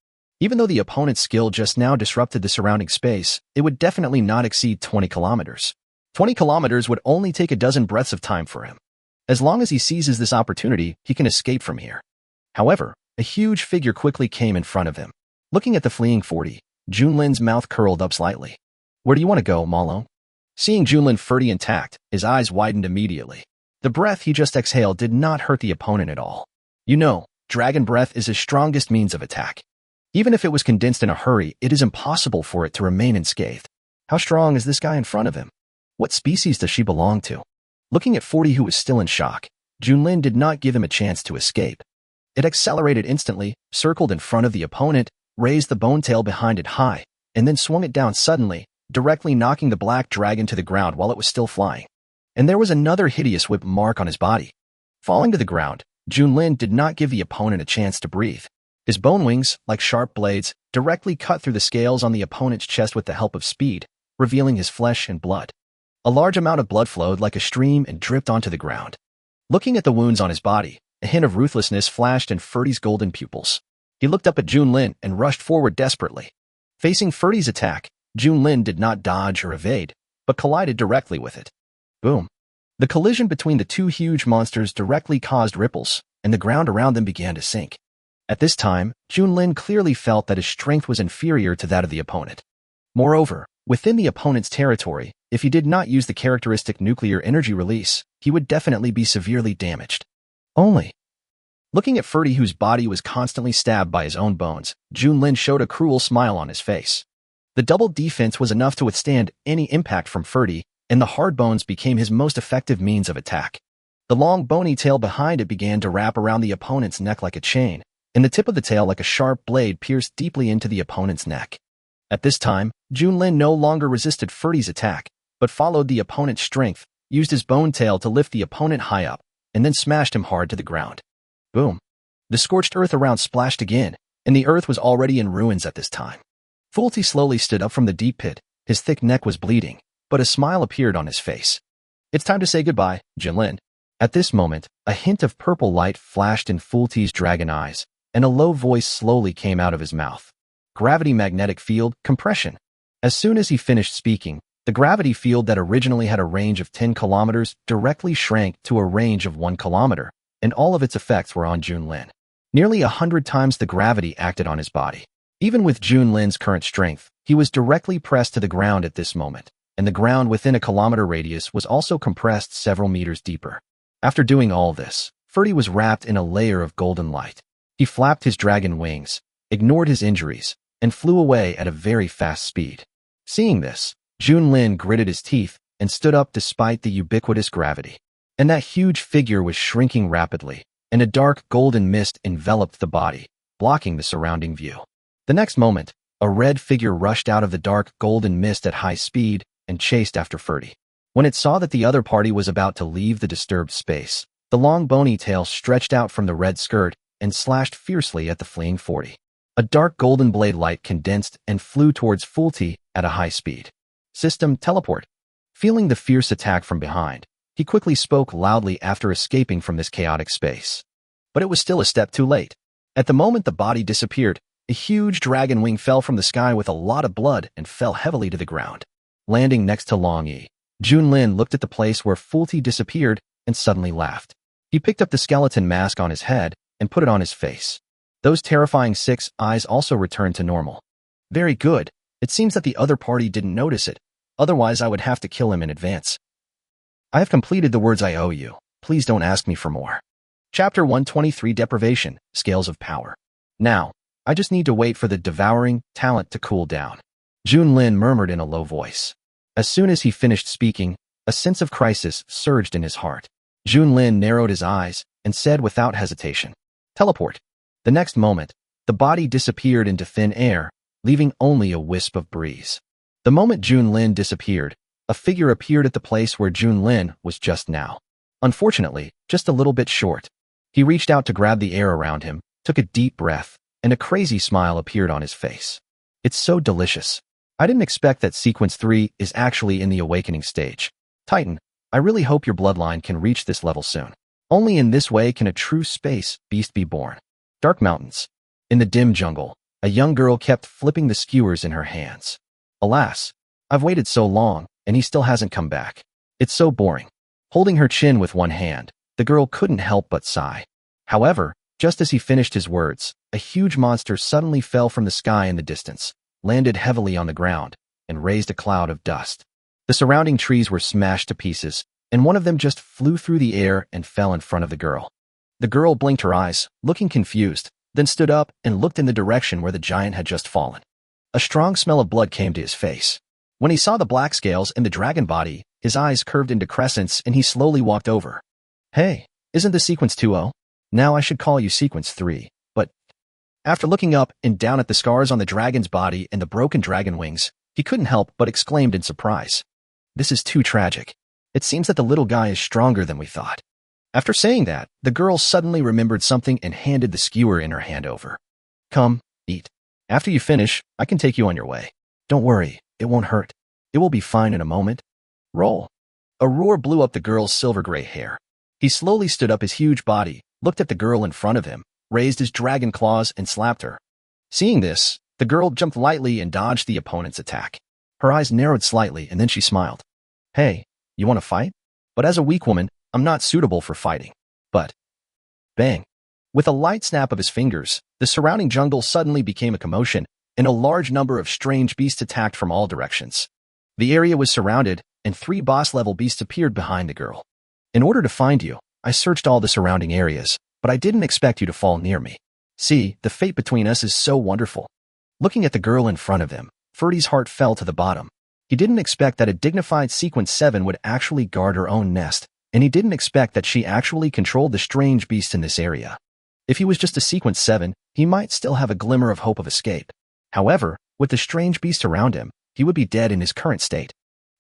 Even though the opponent's skill just now disrupted the surrounding space, it would definitely not exceed 20 kilometers. 20 kilometers would only take a dozen breaths of time for him. As long as he seizes this opportunity, he can escape from here. However, a huge figure quickly came in front of him. Looking at the fleeing 40, Junlin's mouth curled up slightly. "Where do you want to go, Malo?" Seeing Junlin furry intact, his eyes widened immediately. The breath he just exhaled did not hurt the opponent at all. You know, dragon breath is his strongest means of attack. Even if it was condensed in a hurry, it is impossible for it to remain unscathed. How strong is this guy in front of him? What species does she belong to? Looking at 40, who was still in shock, Junlin did not give him a chance to escape. It accelerated instantly, circled in front of the opponent, raised the bone tail behind it high, and then swung it down suddenly, directly knocking the black dragon to the ground while it was still flying. And there was another hideous whip mark on his body. Falling to the ground, Junlin did not give the opponent a chance to breathe. His bone wings, like sharp blades, directly cut through the scales on the opponent's chest with the help of speed, revealing his flesh and blood. A large amount of blood flowed like a stream and dripped onto the ground. Looking at the wounds on his body, a hint of ruthlessness flashed in Ferdy's golden pupils. He looked up at Junlin and rushed forward desperately. Facing Ferdy's attack, Junlin did not dodge or evade, but collided directly with it. Boom. The collision between the two huge monsters directly caused ripples, and the ground around them began to sink. At this time, Junlin clearly felt that his strength was inferior to that of the opponent. Moreover, within the opponent's territory, if he did not use the characteristic nuclear energy release, he would definitely be severely damaged. Only. Looking at Ferdy, whose body was constantly stabbed by his own bones, Junlin showed a cruel smile on his face. The double defense was enough to withstand any impact from Ferdy, and the hard bones became his most effective means of attack. The long bony tail behind it began to wrap around the opponent's neck like a chain, and the tip of the tail like a sharp blade pierced deeply into the opponent's neck. At this time, Junlin no longer resisted Ferdy's attack, but followed the opponent's strength, used his bone tail to lift the opponent high up, and then smashed him hard to the ground. Boom. The scorched earth around splashed again, and the earth was already in ruins at this time. Fulti slowly stood up from the deep pit. His thick neck was bleeding, but a smile appeared on his face. "It's time to say goodbye, Junlin." At this moment, a hint of purple light flashed in Fulti's dragon eyes, and a low voice slowly came out of his mouth. Gravity magnetic field compression. As soon as he finished speaking, the gravity field that originally had a range of 10 kilometers directly shrank to a range of 1 kilometer, and all of its effects were on Junlin. Nearly 100 times the gravity acted on his body. Even with Junlin's current strength, he was directly pressed to the ground at this moment, and the ground within a kilometer radius was also compressed several meters deeper. After doing all this, Ferdy was wrapped in a layer of golden light. He flapped his dragon wings, ignored his injuries, and flew away at a very fast speed. Seeing this, Junlin gritted his teeth and stood up despite the ubiquitous gravity. And that huge figure was shrinking rapidly, and a dark golden mist enveloped the body, blocking the surrounding view. The next moment, a red figure rushed out of the dark golden mist at high speed and chased after Ferdy. When it saw that the other party was about to leave the disturbed space, the long bony tail stretched out from the red skirt and slashed fiercely at the fleeing 40. A dark golden blade light condensed and flew towards Fulti at a high speed. System teleport. Feeling the fierce attack from behind, he quickly spoke loudly after escaping from this chaotic space. But it was still a step too late. At the moment the body disappeared, a huge dragon wing fell from the sky with a lot of blood and fell heavily to the ground. Landing next to Long Yi, Junlin looked at the place where Fulti disappeared and suddenly laughed. He picked up the skeleton mask on his head and put it on his face. Those terrifying 6 eyes also returned to normal. Very good. It seems that the other party didn't notice it. Otherwise, I would have to kill him in advance. I have completed the words I owe you. Please don't ask me for more. Chapter 123, Deprivation, Scales of Power. Now, I just need to wait for the Devouring talent to cool down. Junlin murmured in a low voice. As soon as he finished speaking, a sense of crisis surged in his heart. Junlin narrowed his eyes and said without hesitation, "Teleport." The next moment, the body disappeared into thin air, leaving only a wisp of breeze. The moment Junlin disappeared, a figure appeared at the place where Junlin was just now. Unfortunately, just a little bit short. He reached out to grab the air around him, took a deep breath, and a crazy smile appeared on his face. It's so delicious. I didn't expect that Sequence 3 is actually in the awakening stage. Titan, I really hope your bloodline can reach this level soon. Only in this way can a true space beast be born. Dark mountains. In the dim jungle, A young girl kept flipping the skewers in her hands. Alas, I've waited so long, and he still hasn't come back. It's so boring. Holding her chin with one hand, the girl couldn't help but sigh. However, just as he finished his words, a huge monster suddenly fell from the sky in the distance, landed heavily on the ground, and raised a cloud of dust. The surrounding trees were smashed to pieces, and one of them just flew through the air and fell in front of the girl. The girl blinked her eyes, looking confused, then stood up and looked in the direction where the giant had just fallen. A strong smell of blood came to his face. When he saw the black scales and the dragon body, his eyes curved into crescents and he slowly walked over. Hey, isn't this sequence 2.0? Now I should call you sequence 3, but... After looking up and down at the scars on the dragon's body and the broken dragon wings, he couldn't help but exclaimed in surprise. This is too tragic. It seems that the little guy is stronger than we thought. After saying that, the girl suddenly remembered something and handed the skewer in her hand over. Come, eat. After you finish, I can take you on your way. Don't worry, it won't hurt. It will be fine in a moment. Roll. A roar blew up the girl's silver-gray hair. He slowly stood up his huge body, looked at the girl in front of him, raised his dragon claws and slapped her. Seeing this, the girl jumped lightly and dodged the opponent's attack. Her eyes narrowed slightly and then she smiled. Hey, you want to fight? But as a weak woman, I'm not suitable for fighting. But... Bang. With a light snap of his fingers, the surrounding jungle suddenly became a commotion, and a large number of strange beasts attacked from all directions. The area was surrounded, and 3 boss-level beasts appeared behind the girl. In order to find you, I searched all the surrounding areas, but I didn't expect you to fall near me. See, the fate between us is so wonderful. Looking at the girl in front of him, Ferdy's heart fell to the bottom. He didn't expect that a dignified Sequence 7 would actually guard her own nest, and he didn't expect that she actually controlled the strange beast in this area. If he was just a Sequence 7, he might still have a glimmer of hope of escape. However, with the strange beast around him, he would be dead in his current state.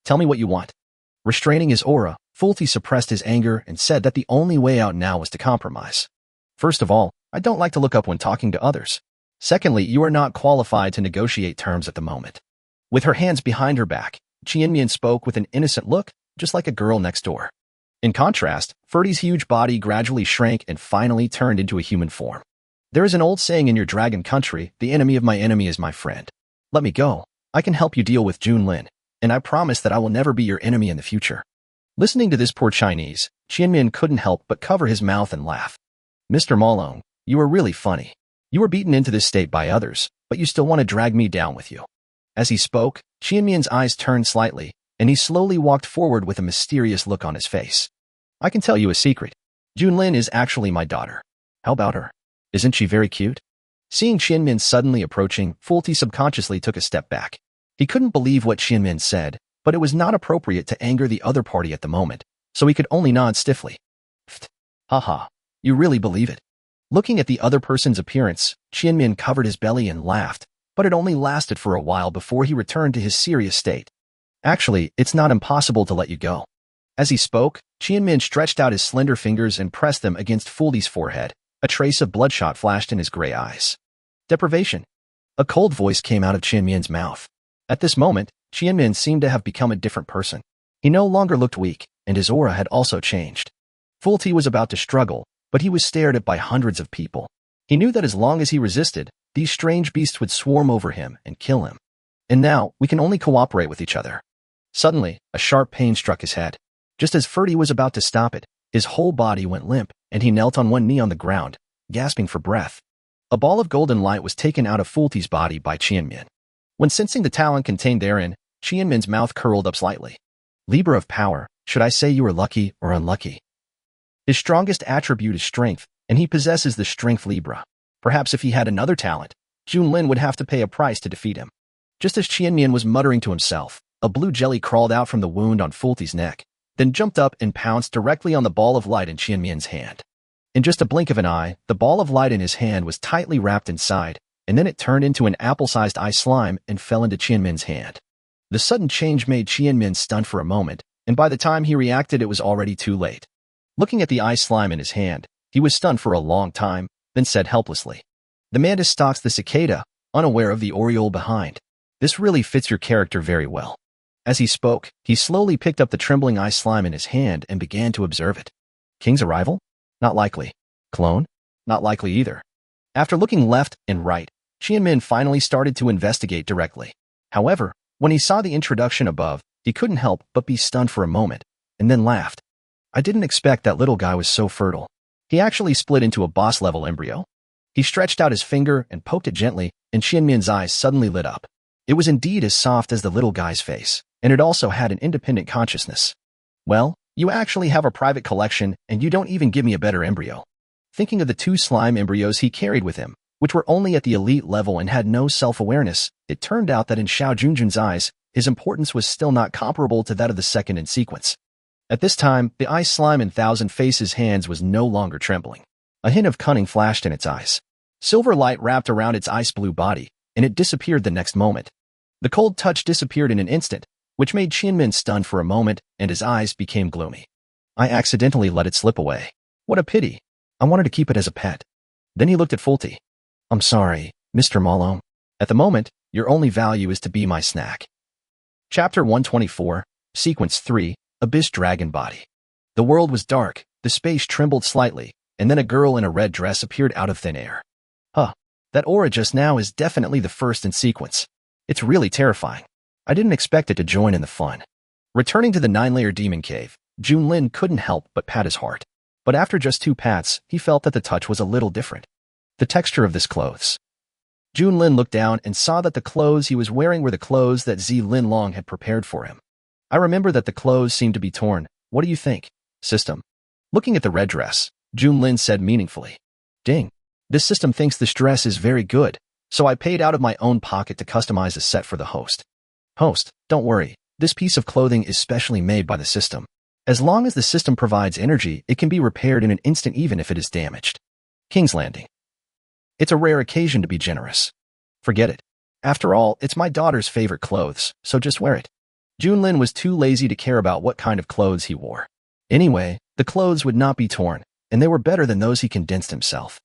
Tell me what you want. Restraining his aura, Fulti suppressed his anger and said that the only way out now was to compromise. First of all, I don't like to look up when talking to others. Secondly, you are not qualified to negotiate terms at the moment. With her hands behind her back, Qianmian spoke with an innocent look, just like a girl next door. In contrast, Ferdy's huge body gradually shrank and finally turned into a human form. There is an old saying in your dragon country, the enemy of my enemy is my friend. Let me go. I can help you deal with Junlin, and I promise that I will never be your enemy in the future. Listening to this poor Chinese, Qianmian couldn't help but cover his mouth and laugh. Mr. Malong, you are really funny. You were beaten into this state by others, but you still want to drag me down with you. As he spoke, Qianmian's eyes turned slightly, and he slowly walked forward with a mysterious look on his face. I can tell you a secret. Junlin is actually my daughter. How about her? Isn't she very cute? Seeing Qianmin suddenly approaching, Fulti subconsciously took a step back. He couldn't believe what Qianmin said, but it was not appropriate to anger the other party at the moment, so he could only nod stiffly. Pfft. Haha. You really believe it? Looking at the other person's appearance, Qianmin covered his belly and laughed, but it only lasted for a while before he returned to his serious state. Actually, it's not impossible to let you go. As he spoke, Qianmin stretched out his slender fingers and pressed them against Fulti's forehead. A trace of bloodshot flashed in his gray eyes. Deprivation. A cold voice came out of Qianmin's mouth. At this moment, Qianmin seemed to have become a different person. He no longer looked weak, and his aura had also changed. Fulti was about to struggle, but he was stared at by hundreds of people. He knew that as long as he resisted, these strange beasts would swarm over him and kill him. And now, we can only cooperate with each other. Suddenly, a sharp pain struck his head. Just as Ferdy was about to stop it, his whole body went limp, and he knelt on one knee on the ground, gasping for breath. A ball of golden light was taken out of Fulti's body by Qianmin. When sensing the talent contained therein, Qianmin's mouth curled up slightly. Libra of power, should I say you are lucky or unlucky? His strongest attribute is strength, and he possesses the strength Libra. Perhaps if he had another talent, Junlin would have to pay a price to defeat him. Just as Qianmian was muttering to himself, a blue jelly crawled out from the wound on Fulti's neck, then jumped up and pounced directly on the ball of light in Qianmian's hand. In just a blink of an eye, the ball of light in his hand was tightly wrapped inside, and then it turned into an apple-sized ice slime and fell into Qianmin's hand. The sudden change made Qianmin stunned for a moment, and by the time he reacted it was already too late. Looking at the ice slime in his hand, he was stunned for a long time, then said helplessly, "The mantis stalks the cicada, unaware of the oriole behind. This really fits your character very well." As he spoke, he slowly picked up the trembling ice slime in his hand and began to observe it. King's arrival? Not likely. Clone? Not likely either. After looking left and right, Qianmin finally started to investigate directly. However, when he saw the introduction above, he couldn't help but be stunned for a moment, and then laughed. I didn't expect that little guy was so fertile. He actually split into a boss-level embryo. He stretched out his finger and poked it gently, and Qianmin's eyes suddenly lit up. It was indeed as soft as the little guy's face, and it also had an independent consciousness. Well, you actually have a private collection, and you don't even give me a better embryo. Thinking of the 2 slime embryos he carried with him, which were only at the elite level and had no self-awareness, it turned out that in Xiao Junjun's eyes, his importance was still not comparable to that of the second in sequence. At this time, the ice slime in Thousand Faces' hands was no longer trembling. A hint of cunning flashed in its eyes. Silver light wrapped around its ice-blue body, and it disappeared the next moment. The cold touch disappeared in an instant, which made Qianmin stunned for a moment, and his eyes became gloomy. I accidentally let it slip away. What a pity. I wanted to keep it as a pet. Then he looked at Fulti. I'm sorry, Mr. Malone. At the moment, your only value is to be my snack. Chapter 124, Sequence 3, Abyss Dragon Body. The world was dark, the space trembled slightly, and then a girl in a red dress appeared out of thin air. Huh, that aura just now is definitely the first in sequence. It's really terrifying. I didn't expect it to join in the fun. Returning to the 9-layer demon cave, Junlin couldn't help but pat his heart. But after just 2 pats, he felt that the touch was a little different. The texture of this clothes. Junlin looked down and saw that the clothes he was wearing were the clothes that Zi Linlong had prepared for him. I remember that the clothes seemed to be torn. What do you think, system? Looking at the red dress, Junlin said meaningfully. Ding. This system thinks this dress is very good, so I paid out of my own pocket to customize a set for the host. Host, don't worry. This piece of clothing is specially made by the system. As long as the system provides energy, it can be repaired in an instant even if it is damaged. King's Landing. It's a rare occasion to be generous. Forget it. After all, it's my daughter's favorite clothes, so just wear it. Junlin was too lazy to care about what kind of clothes he wore. Anyway, the clothes would not be torn, and they were better than those he condensed himself.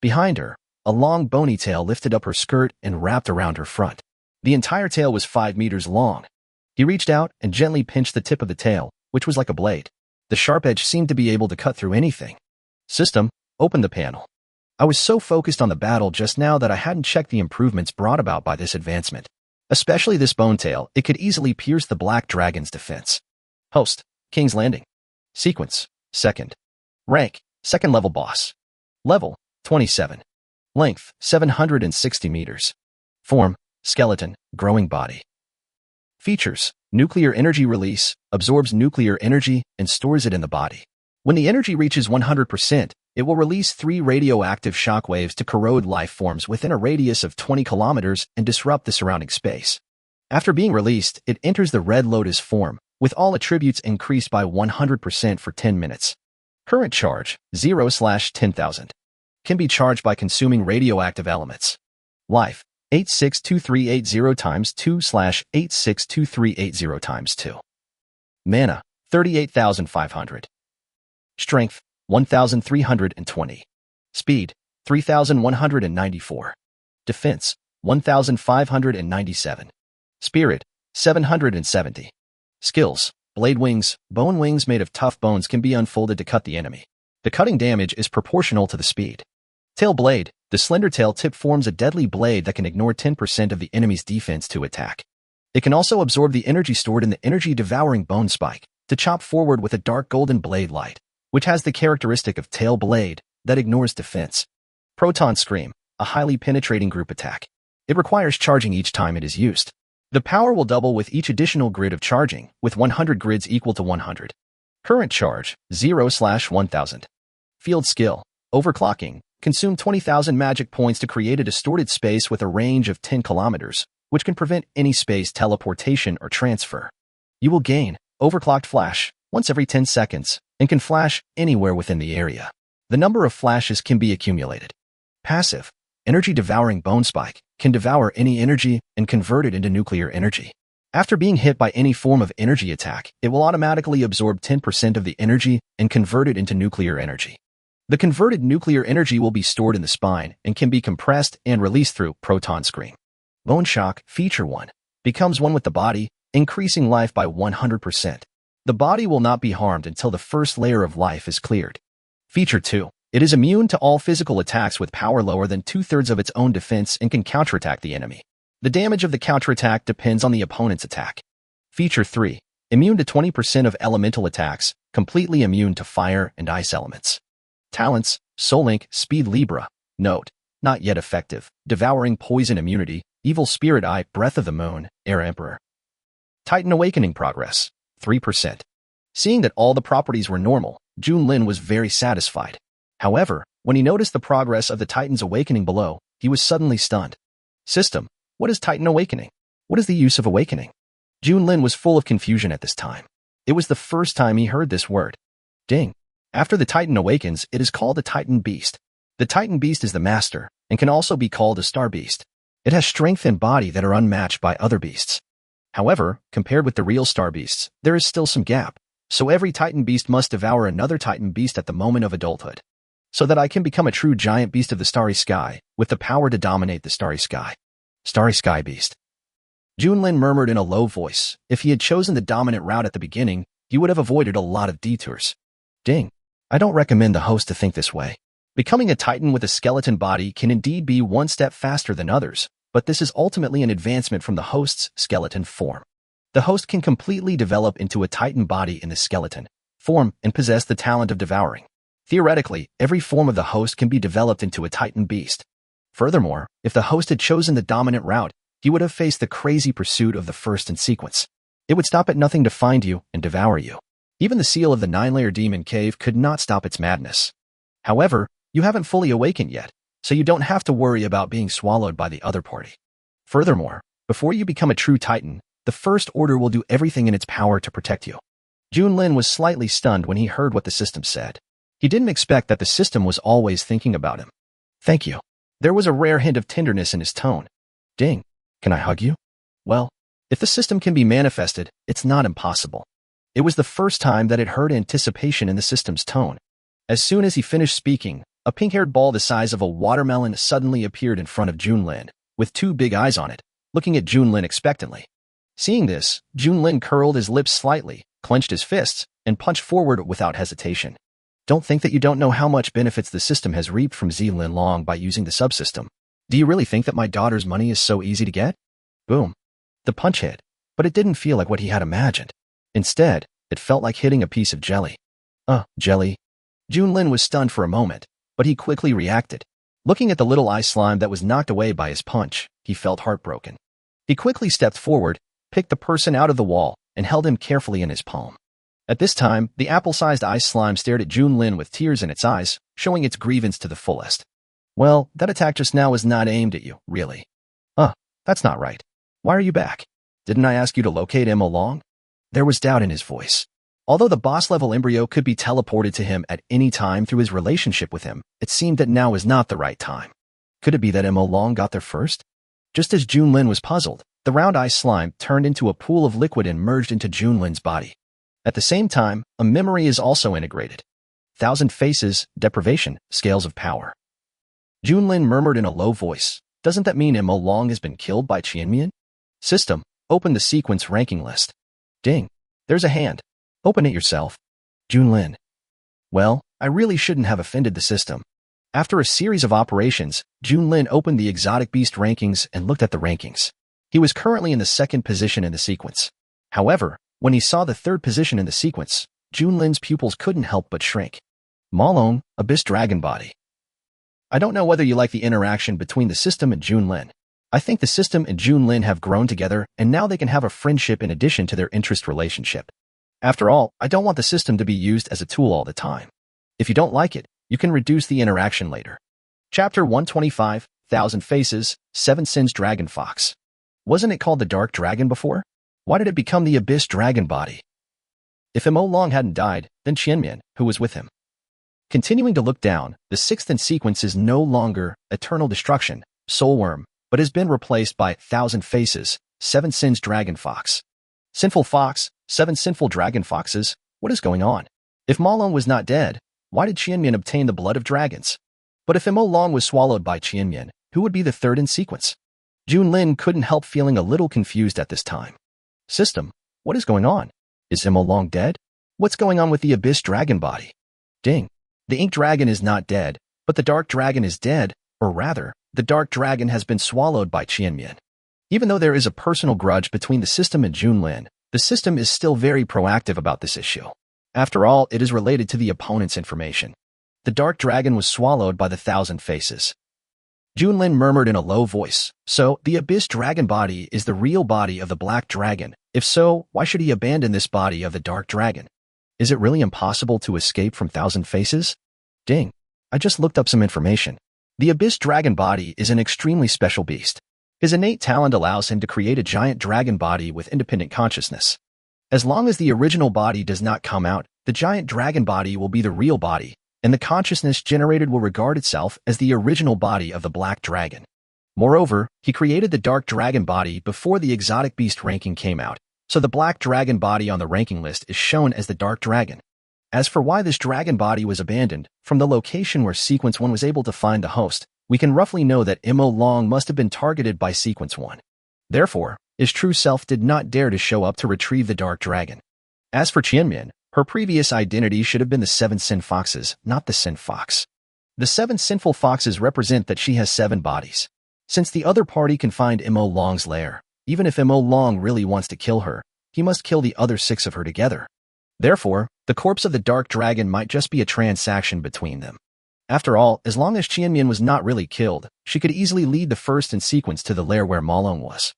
Behind her, a long bony tail lifted up her skirt and wrapped around her front. The entire tail was 5 meters long. He reached out and gently pinched the tip of the tail, which was like a blade. The sharp edge seemed to be able to cut through anything. System, open the panel. I was so focused on the battle just now that I hadn't checked the improvements brought about by this advancement. Especially this bone tail, it could easily pierce the black dragon's defense. Host, King's Landing. Sequence, second. Rank, second level boss. Level, 27. Length, 760 meters. Form, skeleton, growing body. Features, nuclear energy release, absorbs nuclear energy and stores it in the body. When the energy reaches 100%, it will release 3 radioactive shockwaves to corrode life forms within a radius of 20 kilometers and disrupt the surrounding space. After being released, it enters the Red Lotus form, with all attributes increased by 100% for 10 minutes. Current charge, 0/10,000. Can be charged by consuming radioactive elements. Life, 862380 times 2/862380 times 2. Mana, 38,500. Strength, 1,320. Speed, 3,194. Defense, 1,597. Spirit, 770. Skills, blade wings, bone wings made of tough bones can be unfolded to cut the enemy. The cutting damage is proportional to the speed. Tail blade, the slender tail tip forms a deadly blade that can ignore 10% of the enemy's defense to attack. It can also absorb the energy stored in the energy devouring bone spike to chop forward with a dark golden blade light, which has the characteristic of tail blade that ignores defense. Proton Scream, a highly penetrating group attack. It requires charging each time it is used. The power will double with each additional grid of charging, with 100 grids equal to 100. Current charge, 0/1000. Field skill, overclocking. Consume 20,000 magic points to create a distorted space with a range of 10 kilometers, which can prevent any space teleportation or transfer. You will gain overclocked flash once every 10 seconds and can flash anywhere within the area. The number of flashes can be accumulated. Passive, energy devouring bone spike, can devour any energy and convert it into nuclear energy. After being hit by any form of energy attack, it will automatically absorb 10% of the energy and convert it into nuclear energy. The converted nuclear energy will be stored in the spine and can be compressed and released through Proton Scream. Bone Shock, Feature 1, becomes one with the body, increasing life by 100%. The body will not be harmed until the first layer of life is cleared. Feature 2, It is immune to all physical attacks with power lower than 2/3 of its own defense and can counterattack the enemy. The damage of the counterattack depends on the opponent's attack. Feature 3. Immune to 20% of elemental attacks, completely immune to fire and ice elements. Talents: Soul Link, Speed Libra. Note: not yet effective. Devouring, Poison Immunity, Evil Spirit Eye, Breath of the Moon, Air Emperor. Titan Awakening Progress: 3%. Seeing that all the properties were normal, Junlin was very satisfied. However, when he noticed the progress of the Titan's awakening below, he was suddenly stunned. System: what is Titan Awakening? What is the use of awakening? Junlin was full of confusion at this time. It was the first time he heard this word. Ding. After the Titan awakens, it is called a Titan Beast. The Titan Beast is the master, and can also be called a Star Beast. It has strength and body that are unmatched by other beasts. However, compared with the real Star Beasts, there is still some gap, so every Titan Beast must devour another Titan Beast at the moment of adulthood, so that I can become a true giant beast of the starry sky, with the power to dominate the starry sky. Starry Sky Beast. Junlin murmured in a low voice. If he had chosen the dominant route at the beginning, he would have avoided a lot of detours. Ding. I don't recommend the host to think this way. Becoming a Titan with a skeleton body can indeed be one step faster than others, but this is ultimately an advancement from the host's skeleton form. The host can completely develop into a Titan body in the skeleton form and possess the talent of devouring. Theoretically, every form of the host can be developed into a Titan beast. Furthermore, if the host had chosen the dominant route, he would have faced the crazy pursuit of the first in sequence. It would stop at nothing to find you and devour you. Even the seal of the 9-layer demon cave could not stop its madness. However, you haven't fully awakened yet, so you don't have to worry about being swallowed by the other party. Furthermore, before you become a true Titan, the First Order will do everything in its power to protect you. Junlin was slightly stunned when he heard what the system said. He didn't expect that the system was always thinking about him. Thank you. There was a rare hint of tenderness in his tone. Ding. Can I hug you? Well, if the system can be manifested, it's not impossible. It was the first time that it heard anticipation in the system's tone. As soon as he finished speaking, a pink-haired ball the size of a watermelon suddenly appeared in front of Junlin, with two big eyes on it, looking at Junlin expectantly. Seeing this, Junlin curled his lips slightly, clenched his fists, and punched forward without hesitation. Don't think that you don't know how much benefits the system has reaped from Zilin Long by using the subsystem. Do you really think that my daughter's money is so easy to get? Boom. The punch hit, but it didn't feel like what he had imagined. Instead, it felt like hitting a piece of jelly. Jelly. Junlin was stunned for a moment, but he quickly reacted. Looking at the little ice slime that was knocked away by his punch, he felt heartbroken. He quickly stepped forward, picked the person out of the wall, and held him carefully in his palm. At this time, the apple-sized ice slime stared at Junlin with tears in its eyes, showing its grievance to the fullest. Well, that attack just now was not aimed at you, really. That's not right. Why are you back? Didn't I ask you to locate Emma Long? There was doubt in his voice. Although the boss-level embryo could be teleported to him at any time through his relationship with him, it seemed that now was not the right time. Could it be that Emma Long got there first? Just as Junlin was puzzled, the round ice slime turned into a pool of liquid and merged into Junlin's body. At the same time, a memory is also integrated. 1,000 Faces, Deprivation, Scales of Power. Junlin murmured in a low voice. Doesn't that mean Emma Long has been killed by Qianmian? System, open the sequence ranking list. Ding. There's a hand. Open it yourself. Junlin. Well, I really shouldn't have offended the system. After a series of operations, Junlin opened the exotic beast rankings and looked at the rankings. He was currently in the second position in the sequence. However, when he saw the third position in the sequence, Junlin's pupils couldn't help but shrink. Malone, Abyss Dragon Body. I don't know whether you like the interaction between the system and Junlin. I think the system and Junlin have grown together, and now they can have a friendship in addition to their interest relationship. After all, I don't want the system to be used as a tool all the time. If you don't like it, you can reduce the interaction later. Chapter 125, 1,000 Faces, 7 Sins Dragon Fox. Wasn't it called the Dark Dragon before? Why did it become the Abyss Dragon Body? If Mo Long hadn't died, then Qianmian, who was with him. Continuing to look down, the sixth in sequence is no longer Eternal Destruction, Soulworm, but has been replaced by 1,000 Faces, 7 Sins Dragon Fox. Sinful Fox, 7 Sinful Dragon Foxes, what is going on? If Ma Long was not dead, why did Qianmian obtain the blood of dragons? But if Mo Long was swallowed by Qianmian, who would be the third in sequence? Junlin couldn't help feeling a little confused at this time. System, what is going on? Is Mo Long dead? What's going on with the Abyss Dragon Body? Ding. The ink dragon is not dead, but the dark dragon is dead, or rather, the dark dragon has been swallowed by Qianmian. Even though there is a personal grudge between the system and Junlin, the system is still very proactive about this issue. After all, it is related to the opponent's information. The dark dragon was swallowed by the Thousand Faces. Junlin murmured in a low voice, "So, the abyss dragon body is the real body of the black dragon. If so, why should he abandon this body of the dark dragon? Is it really impossible to escape from Thousand Faces?" Ding. I just looked up some information. The abyss dragon body is an extremely special beast. His innate talent allows him to create a giant dragon body with independent consciousness. As long as the original body does not come out, the giant dragon body will be the real body, and the consciousness generated will regard itself as the original body of the black dragon. Moreover, he created the dark dragon body before the exotic beast ranking came out, so the black dragon body on the ranking list is shown as the dark dragon. As for why this dragon body was abandoned, from the location where Sequence 1 was able to find the host, we can roughly know that Mo Long must have been targeted by Sequence 1. Therefore, his true self did not dare to show up to retrieve the dark dragon. As for Qianmian, her previous identity should have been the 7 sin foxes, not the sin fox. The 7 sinful foxes represent that she has 7 bodies. Since the other party can find Mo Long's lair, even if Mo Long really wants to kill her, he must kill the other 6 of her together. Therefore, the corpse of the dark dragon might just be a transaction between them. After all, as long as Qianmian was not really killed, she could easily lead the first in sequence to the lair where Malong was.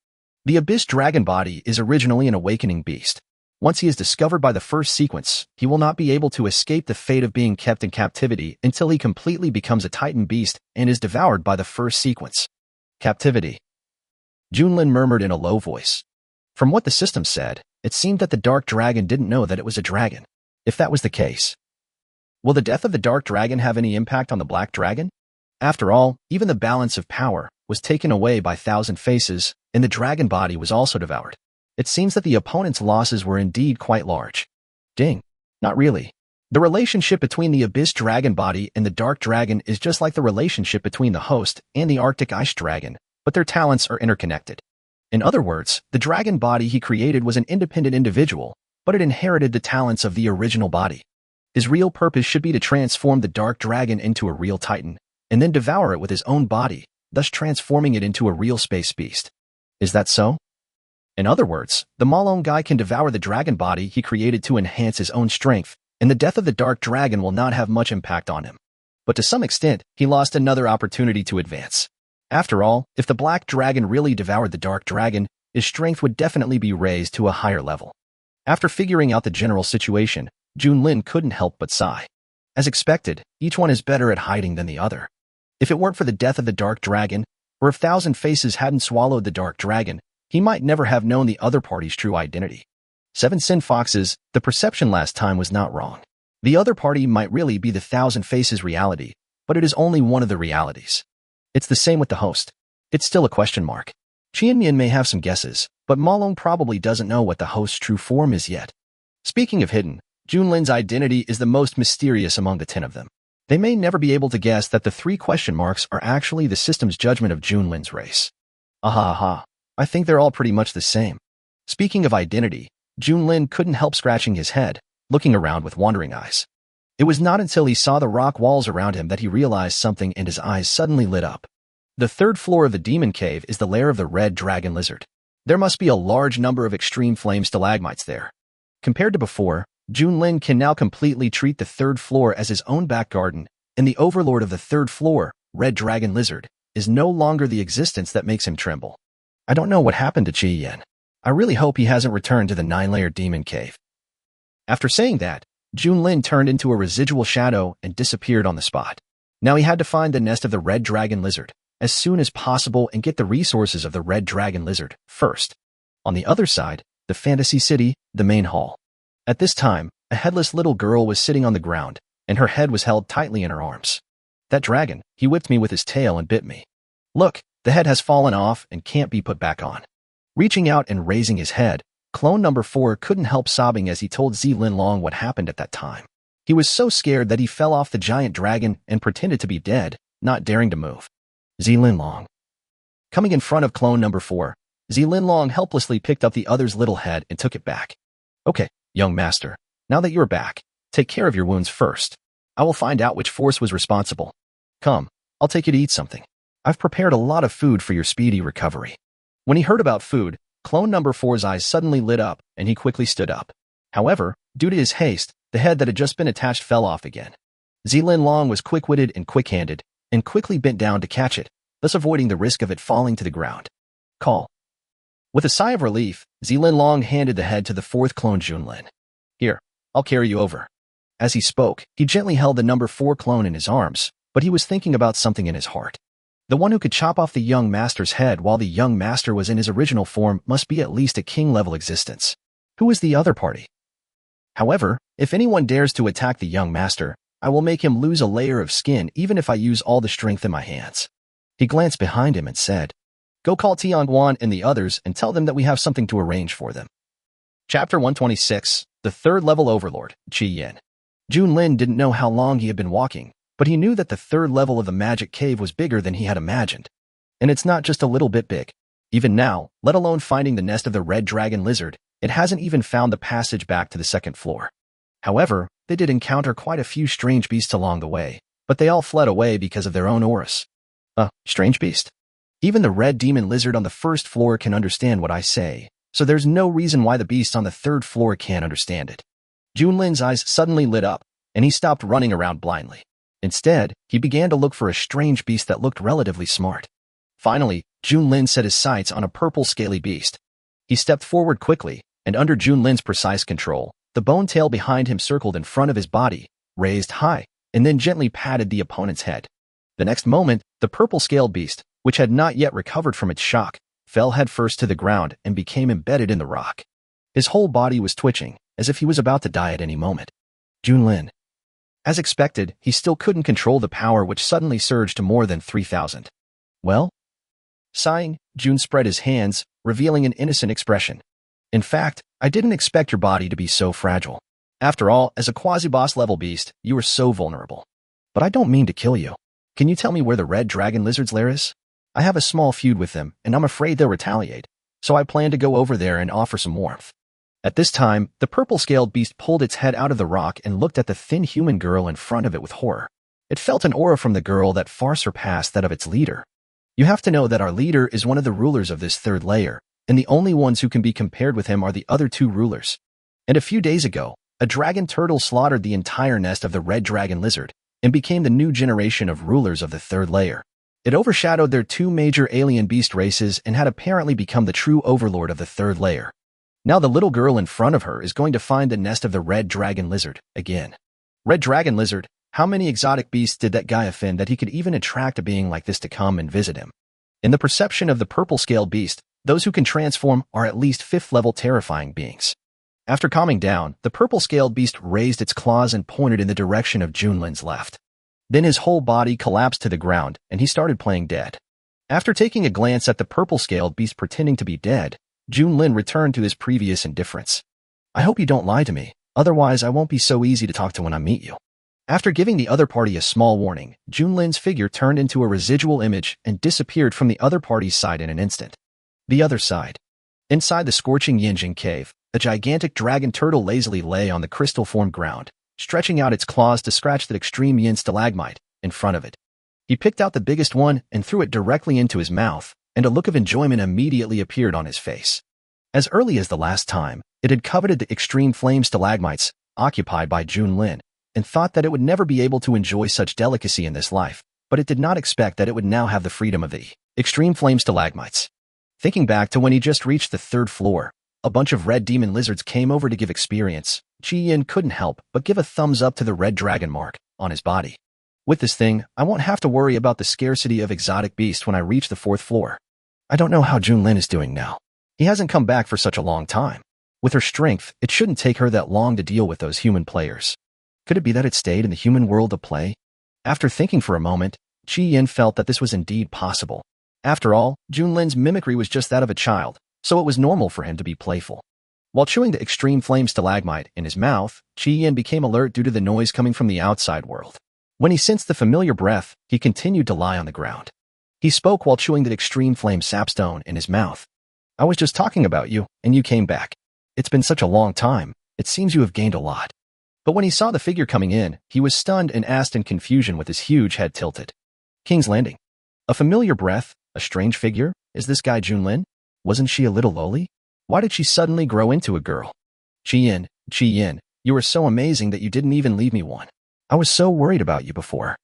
The abyss dragon body is originally an awakening beast. Once he is discovered by the first sequence, he will not be able to escape the fate of being kept in captivity until he completely becomes a titan beast and is devoured by the first sequence. Captivity. Junlin murmured in a low voice. From what the system said, it seemed that the dark dragon didn't know that it was a dragon. If that was the case, will the death of the dark dragon have any impact on the black dragon? After all, even the balance of power was taken away by Thousand Faces, and the dragon body was also devoured. It seems that the opponent's losses were indeed quite large. Ding. Not really. The relationship between the abyss dragon body and the dark dragon is just like the relationship between the host and the Arctic ice dragon, but their talents are interconnected. In other words, the dragon body he created was an independent individual, but it inherited the talents of the original body. His real purpose should be to transform the dark dragon into a real titan, and then devour it with his own body, thus transforming it into a real space beast. Is that so? In other words, the Malong guy can devour the dragon body he created to enhance his own strength, and the death of the dark dragon will not have much impact on him. But to some extent, he lost another opportunity to advance. After all, if the black dragon really devoured the dark dragon, his strength would definitely be raised to a higher level. After figuring out the general situation, Junlin couldn't help but sigh. As expected, each one is better at hiding than the other. If it weren't for the death of the dark dragon, or if Thousand Faces hadn't swallowed the dark dragon, he might never have known the other party's true identity. 7 sin foxes, the perception last time was not wrong. The other party might really be the Thousand Faces reality, but it is only one of the realities. It's the same with the host. It's still a question mark. Qianmian may have some guesses, but Malong probably doesn't know what the host's true form is yet. Speaking of hidden, Junlin's identity is the most mysterious among the 10 of them. They may never be able to guess that the 3 question marks are actually the system's judgment of Junlin's race. Aha. I think they're all pretty much the same. Speaking of identity, Junlin couldn't help scratching his head, looking around with wandering eyes. It was not until he saw the rock walls around him that he realized something and his eyes suddenly lit up. The 3rd floor of the demon cave is the lair of the red dragon lizard. There must be a large number of extreme flame stalagmites there. Compared to before, Junlin can now completely treat the 3rd floor as his own back garden, and the overlord of the 3rd floor, Red Dragon Lizard, is no longer the existence that makes him tremble. I don't know what happened to Qianmian. I really hope he hasn't returned to the 9-layer demon cave. After saying that, Junlin turned into a residual shadow and disappeared on the spot. Now he had to find the nest of the Red Dragon Lizard as soon as possible and get the resources of the Red Dragon Lizard first. On the other side, the Fantasy City, the main hall. At this time, a headless little girl was sitting on the ground, and her head was held tightly in her arms. That dragon, he whipped me with his tail and bit me. Look, the head has fallen off and can't be put back on. Reaching out and raising his head, clone number 4 couldn't help sobbing as he told Zilin Long what happened at that time. He was so scared that he fell off the giant dragon and pretended to be dead, not daring to move. Zilin Long. Coming in front of clone number 4, Zilin Long helplessly picked up the other's little head and took it back. Okay, young master, now that you're back, take care of your wounds first. I will find out which force was responsible. Come, I'll take you to eat something. I've prepared a lot of food for your speedy recovery." When he heard about food, clone number 4's eyes suddenly lit up, and he quickly stood up. However, due to his haste, the head that had just been attached fell off again. Junlin was quick-witted and quick-handed, and quickly bent down to catch it, thus avoiding the risk of it falling to the ground. Call. With a sigh of relief, Junlin handed the head to the fourth clone Junlin. "Here, I'll carry you over." As he spoke, he gently held the number 4 clone in his arms, but he was thinking about something in his heart. The one who could chop off the young master's head while the young master was in his original form must be at least a king-level existence. Who is the other party? However, if anyone dares to attack the young master, I will make him lose a layer of skin even if I use all the strength in my hands. He glanced behind him and said, "Go call Tianguan and the others and tell them that we have something to arrange for them." Chapter 126, The Third-Level Overlord, Qi Yin. Junlin didn't know how long he had been walking, but he knew that the third level of the magic cave was bigger than he had imagined. And it's not just a little bit big. Even now, let alone finding the nest of the red dragon lizard, it hasn't even found the passage back to the second floor. However, they did encounter quite a few strange beasts along the way, but they all fled away because of their own auras. Strange beast? Even the red demon lizard on the first floor can understand what I say, so there's no reason why the beast on the third floor can't understand it. Junlin's eyes suddenly lit up, and he stopped running around blindly. Instead, he began to look for a strange beast that looked relatively smart. Finally, Junlin set his sights on a purple scaly beast. He stepped forward quickly, and under Junlin's precise control, the bone tail behind him circled in front of his body, raised high, and then gently patted the opponent's head. The next moment, the purple-scaled beast, which had not yet recovered from its shock, fell headfirst to the ground and became embedded in the rock. His whole body was twitching, as if he was about to die at any moment. Junlin. As expected, he still couldn't control the power which suddenly surged to more than 3,000. Well? Sighing, Jun spread his hands, revealing an innocent expression. "In fact, I didn't expect your body to be so fragile. After all, as a quasi-boss level beast, you are so vulnerable. But I don't mean to kill you. Can you tell me where the red dragon lizard's lair is? I have a small feud with them, and I'm afraid they'll retaliate, so I plan to go over there and offer some warmth." At this time, the purple-scaled beast pulled its head out of the rock and looked at the thin human girl in front of it with horror. It felt an aura from the girl that far surpassed that of its leader. You have to know that our leader is one of the rulers of this third layer, and the only ones who can be compared with him are the other two rulers. And a few days ago, a dragon turtle slaughtered the entire nest of the red dragon lizard and became the new generation of rulers of the third layer. It overshadowed their two major alien beast races and had apparently become the true overlord of the third layer. Now the little girl in front of her is going to find the nest of the red dragon lizard again. Red dragon lizard, how many exotic beasts did that guy offend that he could even attract a being like this to come and visit him? In the perception of the purple-scaled beast, those who can transform are at least 5th-level terrifying beings. After calming down, the purple-scaled beast raised its claws and pointed in the direction of Junlin's left. Then his whole body collapsed to the ground, and he started playing dead. After taking a glance at the purple-scaled beast pretending to be dead, Junlin returned to his previous indifference. "I hope you don't lie to me, otherwise I won't be so easy to talk to when I meet you." After giving the other party a small warning, Junlin's figure turned into a residual image and disappeared from the other party's side in an instant. The other side. Inside the scorching Yinjing cave, a gigantic dragon turtle lazily lay on the crystal-formed ground, stretching out its claws to scratch the extreme yin stalagmite in front of it. He picked out the biggest one and threw it directly into his mouth, and a look of enjoyment immediately appeared on his face. As early as the last time, it had coveted the extreme flame stalagmites occupied by Junlin and thought that it would never be able to enjoy such delicacy in this life, but it did not expect that it would now have the freedom of the extreme flame stalagmites. Thinking back to when he just reached the 3rd floor, a bunch of red demon lizards came over to give experience. Qi Yin couldn't help but give a thumbs up to the red dragon mark on his body. With this thing, I won't have to worry about the scarcity of exotic beasts when I reach the 4th floor. I don't know how Junlin is doing now. He hasn't come back for such a long time. With her strength, it shouldn't take her that long to deal with those human players. Could it be that it stayed in the human world to play? After thinking for a moment, Qi Yin felt that this was indeed possible. After all, Junlin's mimicry was just that of a child, so it was normal for him to be playful. While chewing the extreme flame stalagmite in his mouth, Qi Yin became alert due to the noise coming from the outside world. When he sensed the familiar breath, he continued to lie on the ground. He spoke while chewing the extreme flame sapstone in his mouth. "I was just talking about you, and you came back. It's been such a long time. It seems you have gained a lot." But when he saw the figure coming in, he was stunned and asked in confusion with his huge head tilted. King's Landing. A familiar breath, a strange figure? Is this guy Junlin? Wasn't she a little lowly? Why did she suddenly grow into a girl? Chi-Yin, you were so amazing that you didn't even leave me one. I was so worried about you before.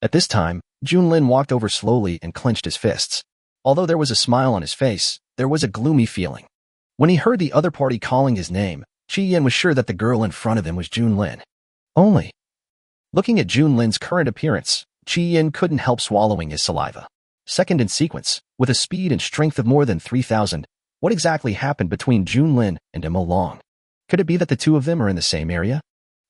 At this time, Junlin walked over slowly and clenched his fists. Although there was a smile on his face, there was a gloomy feeling. When he heard the other party calling his name, Chi-Yin was sure that the girl in front of him was Junlin. Only. Looking at Junlin's current appearance, Chi-Yin couldn't help swallowing his saliva. Second in sequence, with a speed and strength of more than 3,000, what exactly happened between Junlin and Mo Long? Could it be that the two of them are in the same area?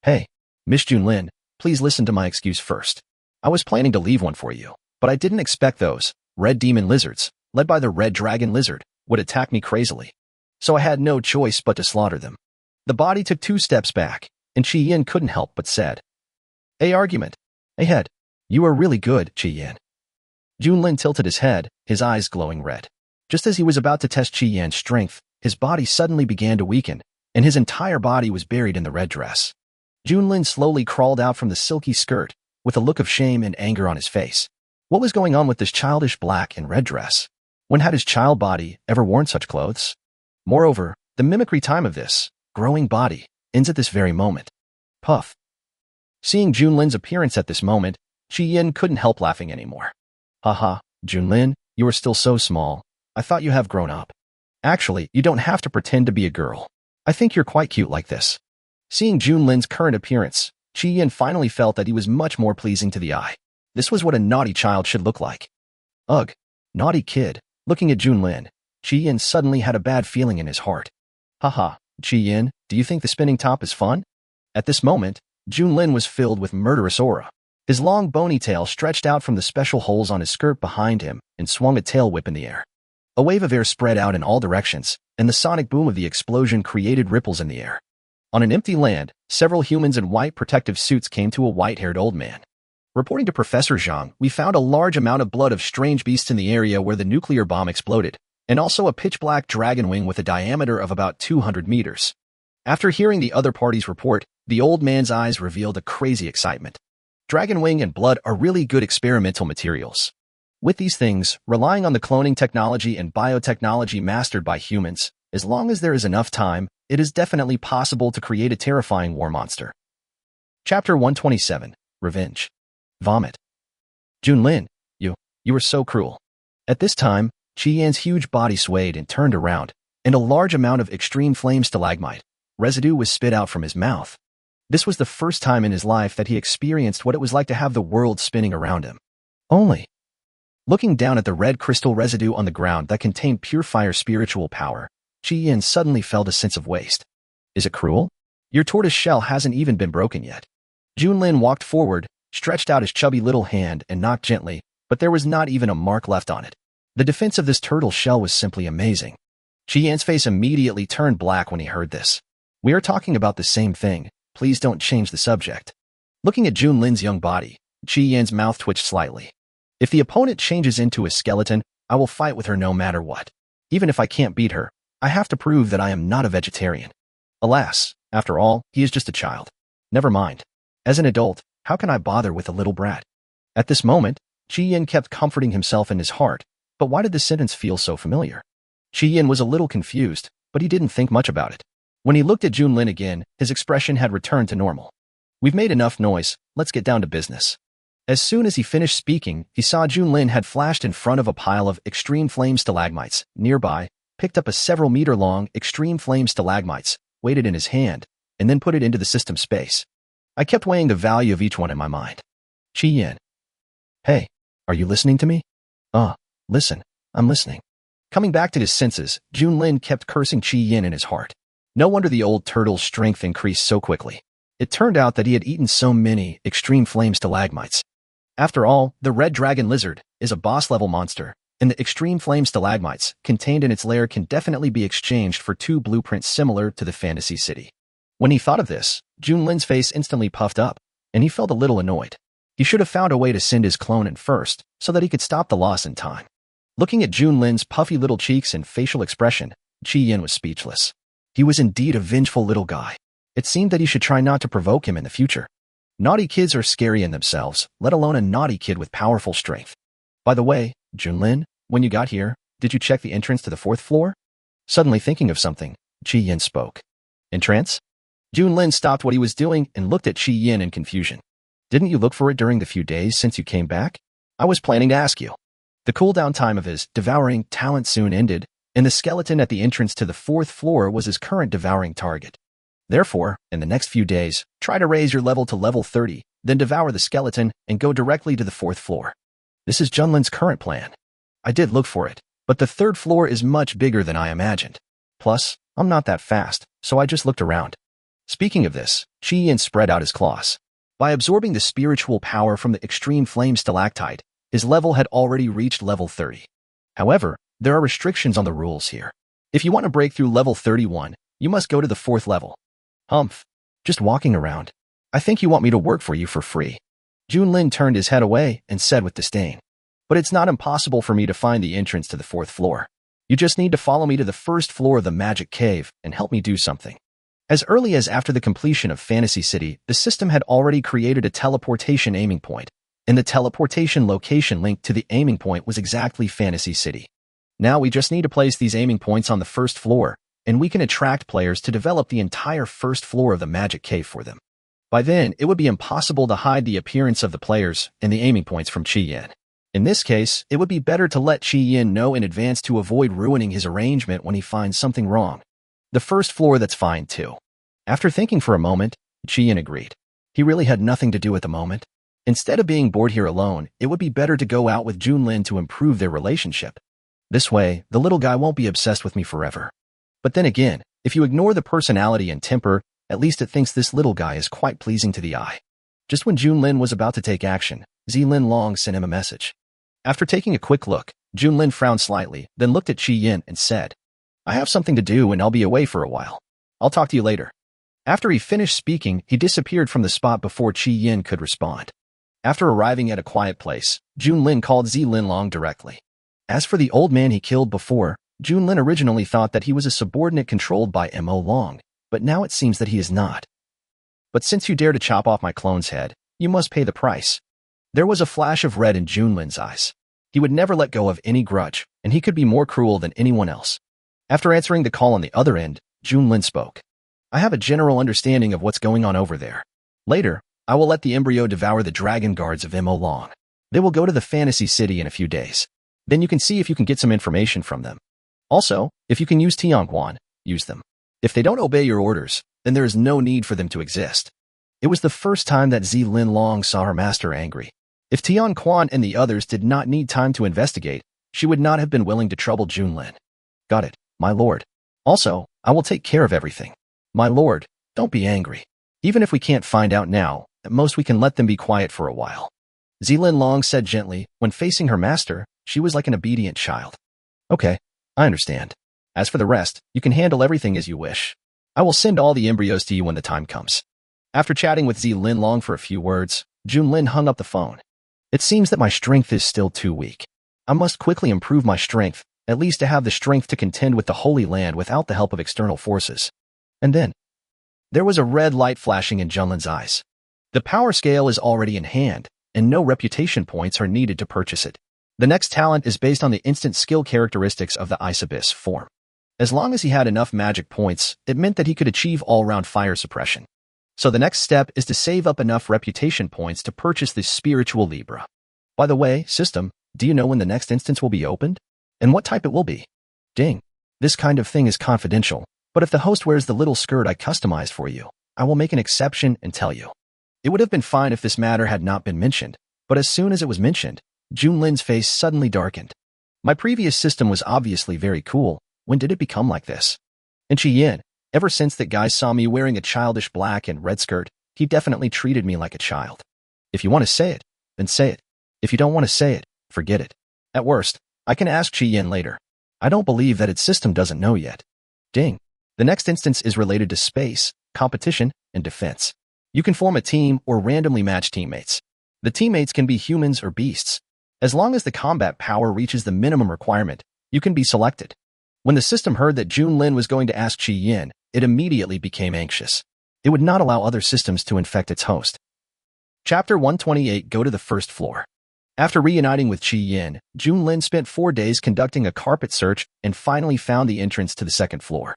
Hey, Miss Junlin, please listen to my excuse first. I was planning to leave one for you, but I didn't expect those red demon lizards, led by the red dragon lizard, would attack me crazily. So I had no choice but to slaughter them. The body took 2 steps back, and Chi-Yin couldn't help but said, argument. Hey head, you are really good, Chi-Yin. Junlin tilted his head, his eyes glowing red. Just as he was about to test Chi-Yin's strength, his body suddenly began to weaken, and his entire body was buried in the red dress. Junlin slowly crawled out from the silky skirt, with a look of shame and anger on his face. What was going on with this childish black and red dress? When had his child body ever worn such clothes? Moreover, the mimicry time of this growing body ends at this very moment. Puff. Seeing Junlin's appearance at this moment, Chi-Yin couldn't help laughing anymore. Haha, Junlin, you are still so small. I thought you have grown up. Actually, you don't have to pretend to be a girl. I think you're quite cute like this. Seeing Junlin's current appearance, Chi-Yin finally felt that he was much more pleasing to the eye. This was what a naughty child should look like. Ugh, naughty kid. Looking at Junlin, Chi-Yin suddenly had a bad feeling in his heart. Haha, Chi-Yin, do you think the spinning top is fun? At this moment, Junlin was filled with murderous aura. His long bony tail stretched out from the special holes on his skirt behind him and swung a tail whip in the air. A wave of air spread out in all directions, and the sonic boom of the explosion created ripples in the air. On an empty land, several humans in white protective suits came to a white-haired old man. Reporting to Professor Zhang, we found a large amount of blood of strange beasts in the area where the nuclear bomb exploded, and also a pitch-black dragon wing with a diameter of about 200 meters. After hearing the other party's report, the old man's eyes revealed a crazy excitement. Dragon wing and blood are really good experimental materials. With these things, relying on the cloning technology and biotechnology mastered by humans, as long as there is enough time, it is definitely possible to create a terrifying war monster. Chapter 127, Revenge. Vomit. Junlin, you were so cruel. At this time, Chi-Yin's huge body swayed and turned around, and a large amount of extreme flame stalagmite residue was spit out from his mouth. This was the first time in his life that he experienced what it was like to have the world spinning around him. Only. Looking down at the red crystal residue on the ground that contained pure fire spiritual power, Chi-Yin suddenly felt a sense of waste. Is it cruel? Your tortoise shell hasn't even been broken yet. Junlin walked forward, stretched out his chubby little hand and knocked gently, but there was not even a mark left on it. The defense of this turtle shell was simply amazing. Chi-Yin's face immediately turned black when he heard this. We are talking about the same thing. Please don't change the subject. Looking at Junlin's young body, Chi-Yin's mouth twitched slightly. If the opponent changes into a skeleton, I will fight with her no matter what. Even if I can't beat her, I have to prove that I am not a vegetarian. Alas, after all, he is just a child. Never mind. As an adult, how can I bother with a little brat? At this moment, Chi-Yin kept comforting himself in his heart, but why did the sentence feel so familiar? Chi-Yin was a little confused, but he didn't think much about it. When he looked at Junlin again, his expression had returned to normal. We've made enough noise, let's get down to business. As soon as he finished speaking, he saw Junlin had flashed in front of a pile of extreme flame stalagmites nearby, picked up a several-meter-long extreme flame stalagmites, weighed it in his hand, and then put it into the system space. I kept weighing the value of each one in my mind. Chi-Yin. Hey, are you listening to me? Listen, I'm listening. Coming back to his senses, Junlin kept cursing Chi-Yin in his heart. No wonder the old turtle's strength increased so quickly. It turned out that he had eaten so many extreme flame stalagmites. After all, the red dragon lizard is a boss-level monster, and the extreme flame stalagmites contained in its lair can definitely be exchanged for 2 blueprints similar to the fantasy city. When he thought of this, Junlin's face instantly puffed up, and he felt a little annoyed. He should have found a way to send his clone in first, so that he could stop the loss in time. Looking at Junlin's puffy little cheeks and facial expression, Chi-Yin was speechless. He was indeed a vengeful little guy. It seemed that he should try not to provoke him in the future. Naughty kids are scary in themselves, let alone a naughty kid with powerful strength. By the way, Junlin, when you got here, did you check the entrance to the 4th floor? Suddenly thinking of something, Qi Yin spoke. Entrance? Junlin stopped what he was doing and looked at Qi Yin in confusion. Didn't you look for it during the few days since you came back? I was planning to ask you. The cooldown time of his devouring talent soon ended, and the skeleton at the entrance to the 4th floor was his current devouring target. Therefore, in the next few days, try to raise your level to level 30, then devour the skeleton and go directly to the 4th floor. This is Junlin's current plan. I did look for it, but the 3rd floor is much bigger than I imagined. Plus, I'm not that fast, so I just looked around. Speaking of this, Qi Yin spread out his claws. By absorbing the spiritual power from the extreme flame stalactite, his level had already reached level 30. However, there are restrictions on the rules here. If you want to break through level 31, you must go to the 4th level. Humph. Just walking around. I think you want me to work for you for free. Junlin turned his head away and said with disdain. But it's not impossible for me to find the entrance to the 4th floor. You just need to follow me to the 1st floor of the magic cave and help me do something. As early as after the completion of Fantasy City, the system had already created a teleportation aiming point, and the teleportation location linked to the aiming point was exactly Fantasy City. Now we just need to place these aiming points on the 1st floor, and we can attract players to develop the entire 1st floor of the magic cave for them. By then, it would be impossible to hide the appearance of the players and the aiming points from Qi Yin. In this case, it would be better to let Qi Yin know in advance to avoid ruining his arrangement when he finds something wrong. The 1st floor, that's fine too. After thinking for a moment, Qi Yin agreed. He really had nothing to do at the moment. Instead of being bored here alone, it would be better to go out with Junlin to improve their relationship. This way, the little guy won't be obsessed with me forever. But then again, if you ignore the personality and temper, at least it thinks this little guy is quite pleasing to the eye. Just when Junlin was about to take action, Zilin Long sent him a message. After taking a quick look, Junlin frowned slightly, then looked at Qi Yin and said, I have something to do and I'll be away for a while. I'll talk to you later. After he finished speaking, he disappeared from the spot before Qi Yin could respond. After arriving at a quiet place, Junlin called Zilin Long directly. As for the old man he killed before, Junlin originally thought that he was a subordinate controlled by Mo Long, but now it seems that he is not. But since you dare to chop off my clone's head, you must pay the price. There was a flash of red in Junlin's eyes. He would never let go of any grudge, and he could be more cruel than anyone else. After answering the call on the other end, Junlin spoke. I have a general understanding of what's going on over there. Later, I will let the embryo devour the dragon guards of Mo Long. They will go to the Fantasy City in a few days. Then you can see if you can get some information from them. Also, if you can use Tianquan, use them. If they don't obey your orders, then there is no need for them to exist. It was the first time that Zilin Long saw her master angry. If Tianquan and the others did not need time to investigate, she would not have been willing to trouble Junlin. Got it, my lord. Also, I will take care of everything. My lord, don't be angry. Even if we can't find out now, at most we can let them be quiet for a while. Zilin Long said gently. When facing her master, she was like an obedient child. Okay, I understand. As for the rest, you can handle everything as you wish. I will send all the embryos to you when the time comes. After chatting with Zilin Long for a few words, Junlin hung up the phone. It seems that my strength is still too weak. I must quickly improve my strength, at least to have the strength to contend with the Holy Land without the help of external forces. And then, there was a red light flashing in Junlin's eyes. The power scale is already in hand, and no reputation points are needed to purchase it. The next talent is based on the instant skill characteristics of the Ice Abyss form. As long as he had enough magic points, it meant that he could achieve all-round fire suppression. So the next step is to save up enough reputation points to purchase this spiritual Libra. By the way, system, do you know when the next instance will be opened? And what type it will be? Ding. This kind of thing is confidential, but if the host wears the little skirt I customized for you, I will make an exception and tell you. It would have been fine if this matter had not been mentioned, but as soon as it was mentioned, Junlin's face suddenly darkened. My previous system was obviously very cool. When did it become like this? And Qi Yin, ever since that guy saw me wearing a childish black and red skirt, he definitely treated me like a child. If you want to say it, then say it. If you don't want to say it, forget it. At worst, I can ask Qi Yin later. I don't believe that its system doesn't know yet. Ding. The next instance is related to space, competition, and defense. You can form a team or randomly match teammates. The teammates can be humans or beasts. As long as the combat power reaches the minimum requirement, you can be selected. When the system heard that Junlin was going to ask Qi Yin, it immediately became anxious. It would not allow other systems to infect its host. Chapter 128. Go to the first floor. After reuniting with Qi Yin, Junlin spent 4 days conducting a carpet search and finally found the entrance to the second floor.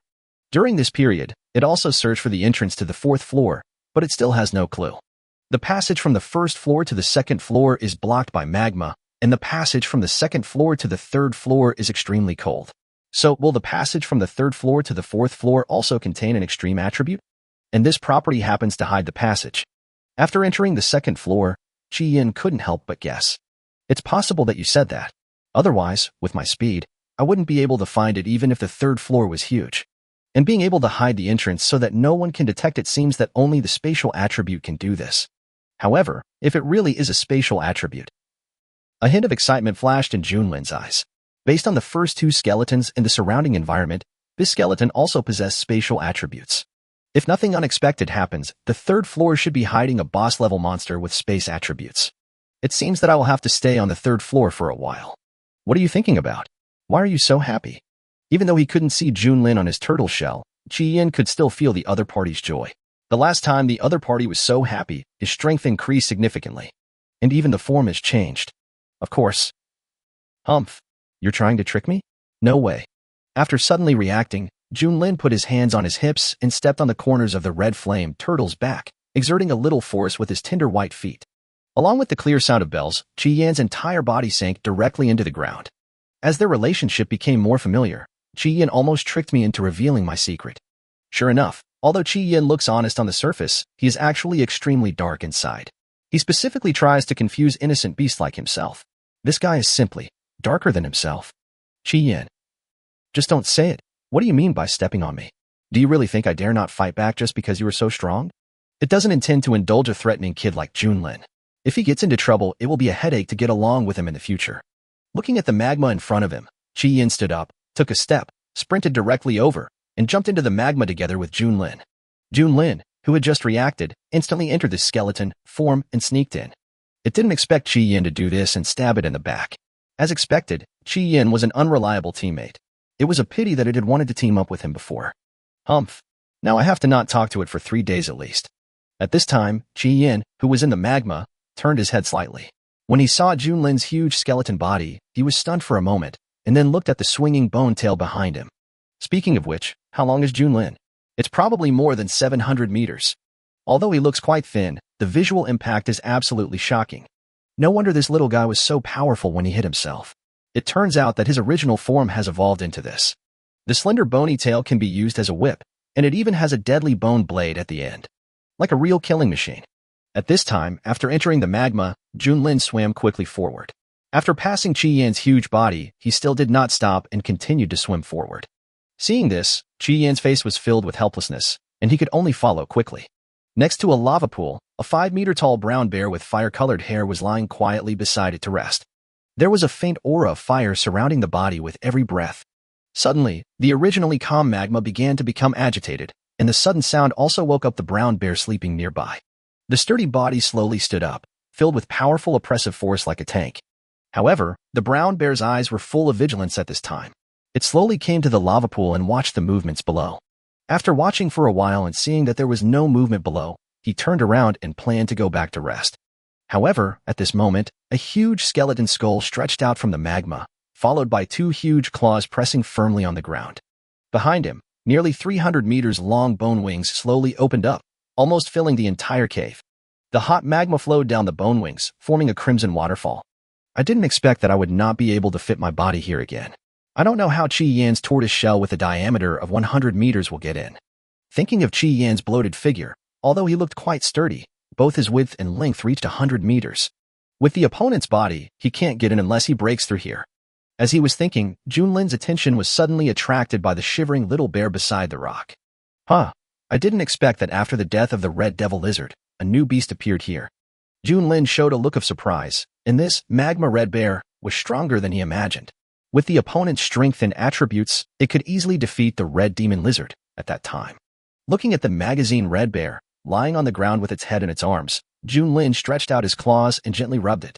During this period, it also searched for the entrance to the fourth floor, but it still has no clue. The passage from the first floor to the second floor is blocked by magma, and the passage from the second floor to the third floor is extremely cold. So, will the passage from the third floor to the fourth floor also contain an extreme attribute? And this property happens to hide the passage. After entering the second floor, Qi Yin couldn't help but guess. It's possible that you said that. Otherwise, with my speed, I wouldn't be able to find it even if the third floor was huge. And being able to hide the entrance so that no one can detect it seems that only the spatial attribute can do this. However, if it really is a spatial attribute. A hint of excitement flashed in Junlin's eyes. Based on the first 2 skeletons in the surrounding environment, this skeleton also possessed spatial attributes. If nothing unexpected happens, the third floor should be hiding a boss-level monster with space attributes. It seems that I will have to stay on the third floor for a while. What are you thinking about? Why are you so happy? Even though he couldn't see Junlin on his turtle shell, Qi Yin could still feel the other party's joy. The last time the other party was so happy, his strength increased significantly. And even the form has changed. Of course. Humph. You're trying to trick me? No way. After suddenly reacting, Junlin put his hands on his hips and stepped on the corners of the red flame turtle's back, exerting a little force with his tender white feet. Along with the clear sound of bells, Qi Yin's entire body sank directly into the ground. As their relationship became more familiar, Qi Yin almost tricked me into revealing my secret. Sure enough, although Qi Yin looks honest on the surface, he is actually extremely dark inside. He specifically tries to confuse innocent beasts like himself. This guy is simply darker than himself. Qi Yin. Just don't say it. What do you mean by stepping on me? Do you really think I dare not fight back just because you are so strong? It doesn't intend to indulge a threatening kid like Junlin. If he gets into trouble, it will be a headache to get along with him in the future. Looking at the magma in front of him, Qi Yin stood up, took a step, sprinted directly over, and jumped into the magma together with Junlin. Junlin, who had just reacted, instantly entered the skeleton form and sneaked in. It didn't expect Qi Yin to do this and stab it in the back. As expected, Qi Yin was an unreliable teammate. It was a pity that it had wanted to team up with him before. Humph. Now I have to not talk to it for 3 days at least. At this time, Qi Yin, who was in the magma, turned his head slightly. When he saw Junlin's huge skeleton body, he was stunned for a moment, and then looked at the swinging bone tail behind him. Speaking of which, how long is Junlin? It's probably more than 700 meters. Although he looks quite thin, the visual impact is absolutely shocking. No wonder this little guy was so powerful when he hit himself. It turns out that his original form has evolved into this. The slender bony tail can be used as a whip, and it even has a deadly bone blade at the end. Like a real killing machine. At this time, after entering the magma, Junlin swam quickly forward. After passing Qi Yin's huge body, he still did not stop and continued to swim forward. Seeing this, Qi Yin's face was filled with helplessness, and he could only follow quickly. Next to a lava pool, a 5-meter-tall brown bear with fire-colored hair was lying quietly beside it to rest. There was a faint aura of fire surrounding the body with every breath. Suddenly, the originally calm magma began to become agitated, and the sudden sound also woke up the brown bear sleeping nearby. The sturdy body slowly stood up, filled with powerful oppressive force like a tank. However, the brown bear's eyes were full of vigilance at this time. It slowly came to the lava pool and watched the movements below. After watching for a while and seeing that there was no movement below, he turned around and planned to go back to rest. However, at this moment, a huge skeleton skull stretched out from the magma, followed by 2 huge claws pressing firmly on the ground. Behind him, nearly 300 meters long bone wings slowly opened up, almost filling the entire cave. The hot magma flowed down the bone wings, forming a crimson waterfall. I didn't expect that I would not be able to fit my body here again. I don't know how Qi Yin's tortoise shell with a diameter of 100 meters will get in. Thinking of Qi Yin's bloated figure, although he looked quite sturdy, both his width and length reached 100 meters. With the opponent's body, he can't get in unless he breaks through here. As he was thinking, Junlin's attention was suddenly attracted by the shivering little bear beside the rock. Huh. I didn't expect that after the death of the red devil lizard, a new beast appeared here. Junlin showed a look of surprise, and this magma red bear was stronger than he imagined. With the opponent's strength and attributes, it could easily defeat the red demon lizard at that time. Looking at the magazine red bear, lying on the ground with its head in its arms, Junlin stretched out his claws and gently rubbed it.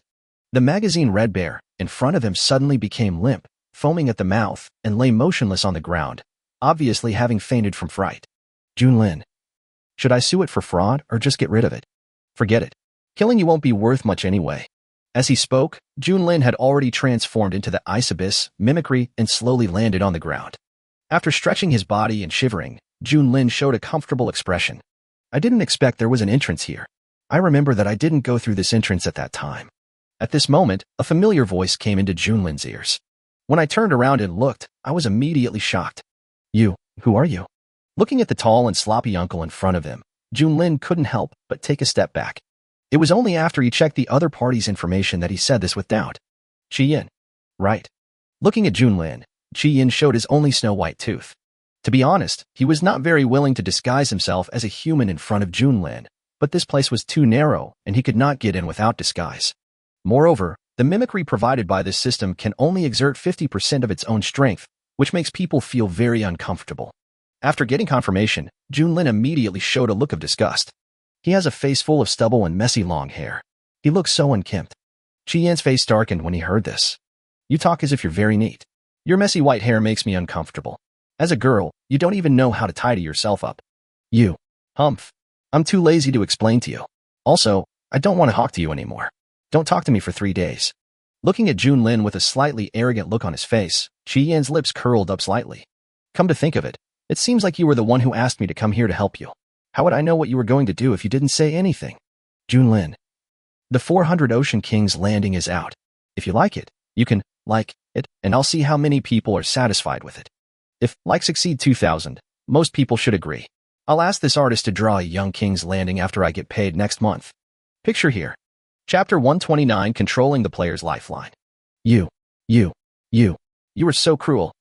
The magazine red bear, in front of him, suddenly became limp, foaming at the mouth, and lay motionless on the ground, obviously having fainted from fright. Junlin. Should I sue it for fraud or just get rid of it? Forget it. Killing you won't be worth much anyway. As he spoke, Junlin had already transformed into the ice abyss, mimicry, and slowly landed on the ground. After stretching his body and shivering, Junlin showed a comfortable expression. I didn't expect there was an entrance here. I remember that I didn't go through this entrance at that time. At this moment, a familiar voice came into Junlin's ears. When I turned around and looked, I was immediately shocked. Who are you? Looking at the tall and sloppy uncle in front of him, Junlin couldn't help but take a step back. It was only after he checked the other party's information that he said this with doubt. Chi-Yin. Right. Looking at Junlin, Chi-Yin showed his only snow-white tooth. To be honest, he was not very willing to disguise himself as a human in front of Junlin, but this place was too narrow and he could not get in without disguise. Moreover, the mimicry provided by this system can only exert 50% of its own strength, which makes people feel very uncomfortable. After getting confirmation, Junlin immediately showed a look of disgust. He has a face full of stubble and messy long hair. He looks so unkempt. Chi-Yin's face darkened when he heard this. You talk as if you're very neat. Your messy white hair makes me uncomfortable. As a girl, you don't even know how to tidy yourself up. Humph. I'm too lazy to explain to you. Also, I don't want to talk to you anymore. Don't talk to me for 3 days. Looking at Junlin with a slightly arrogant look on his face, Chi-Yin's lips curled up slightly. Come to think of it, it seems like you were the one who asked me to come here to help you. How would I know what you were going to do if you didn't say anything? Junlin. The 400 Ocean Kings landing is out. If you like it, you can like it, and I'll see how many people are satisfied with it. If likes exceed 2,000, most people should agree. I'll ask this artist to draw a young king's landing after I get paid next month. Picture here. Chapter 129, Controlling the Player's Lifeline. You were so cruel.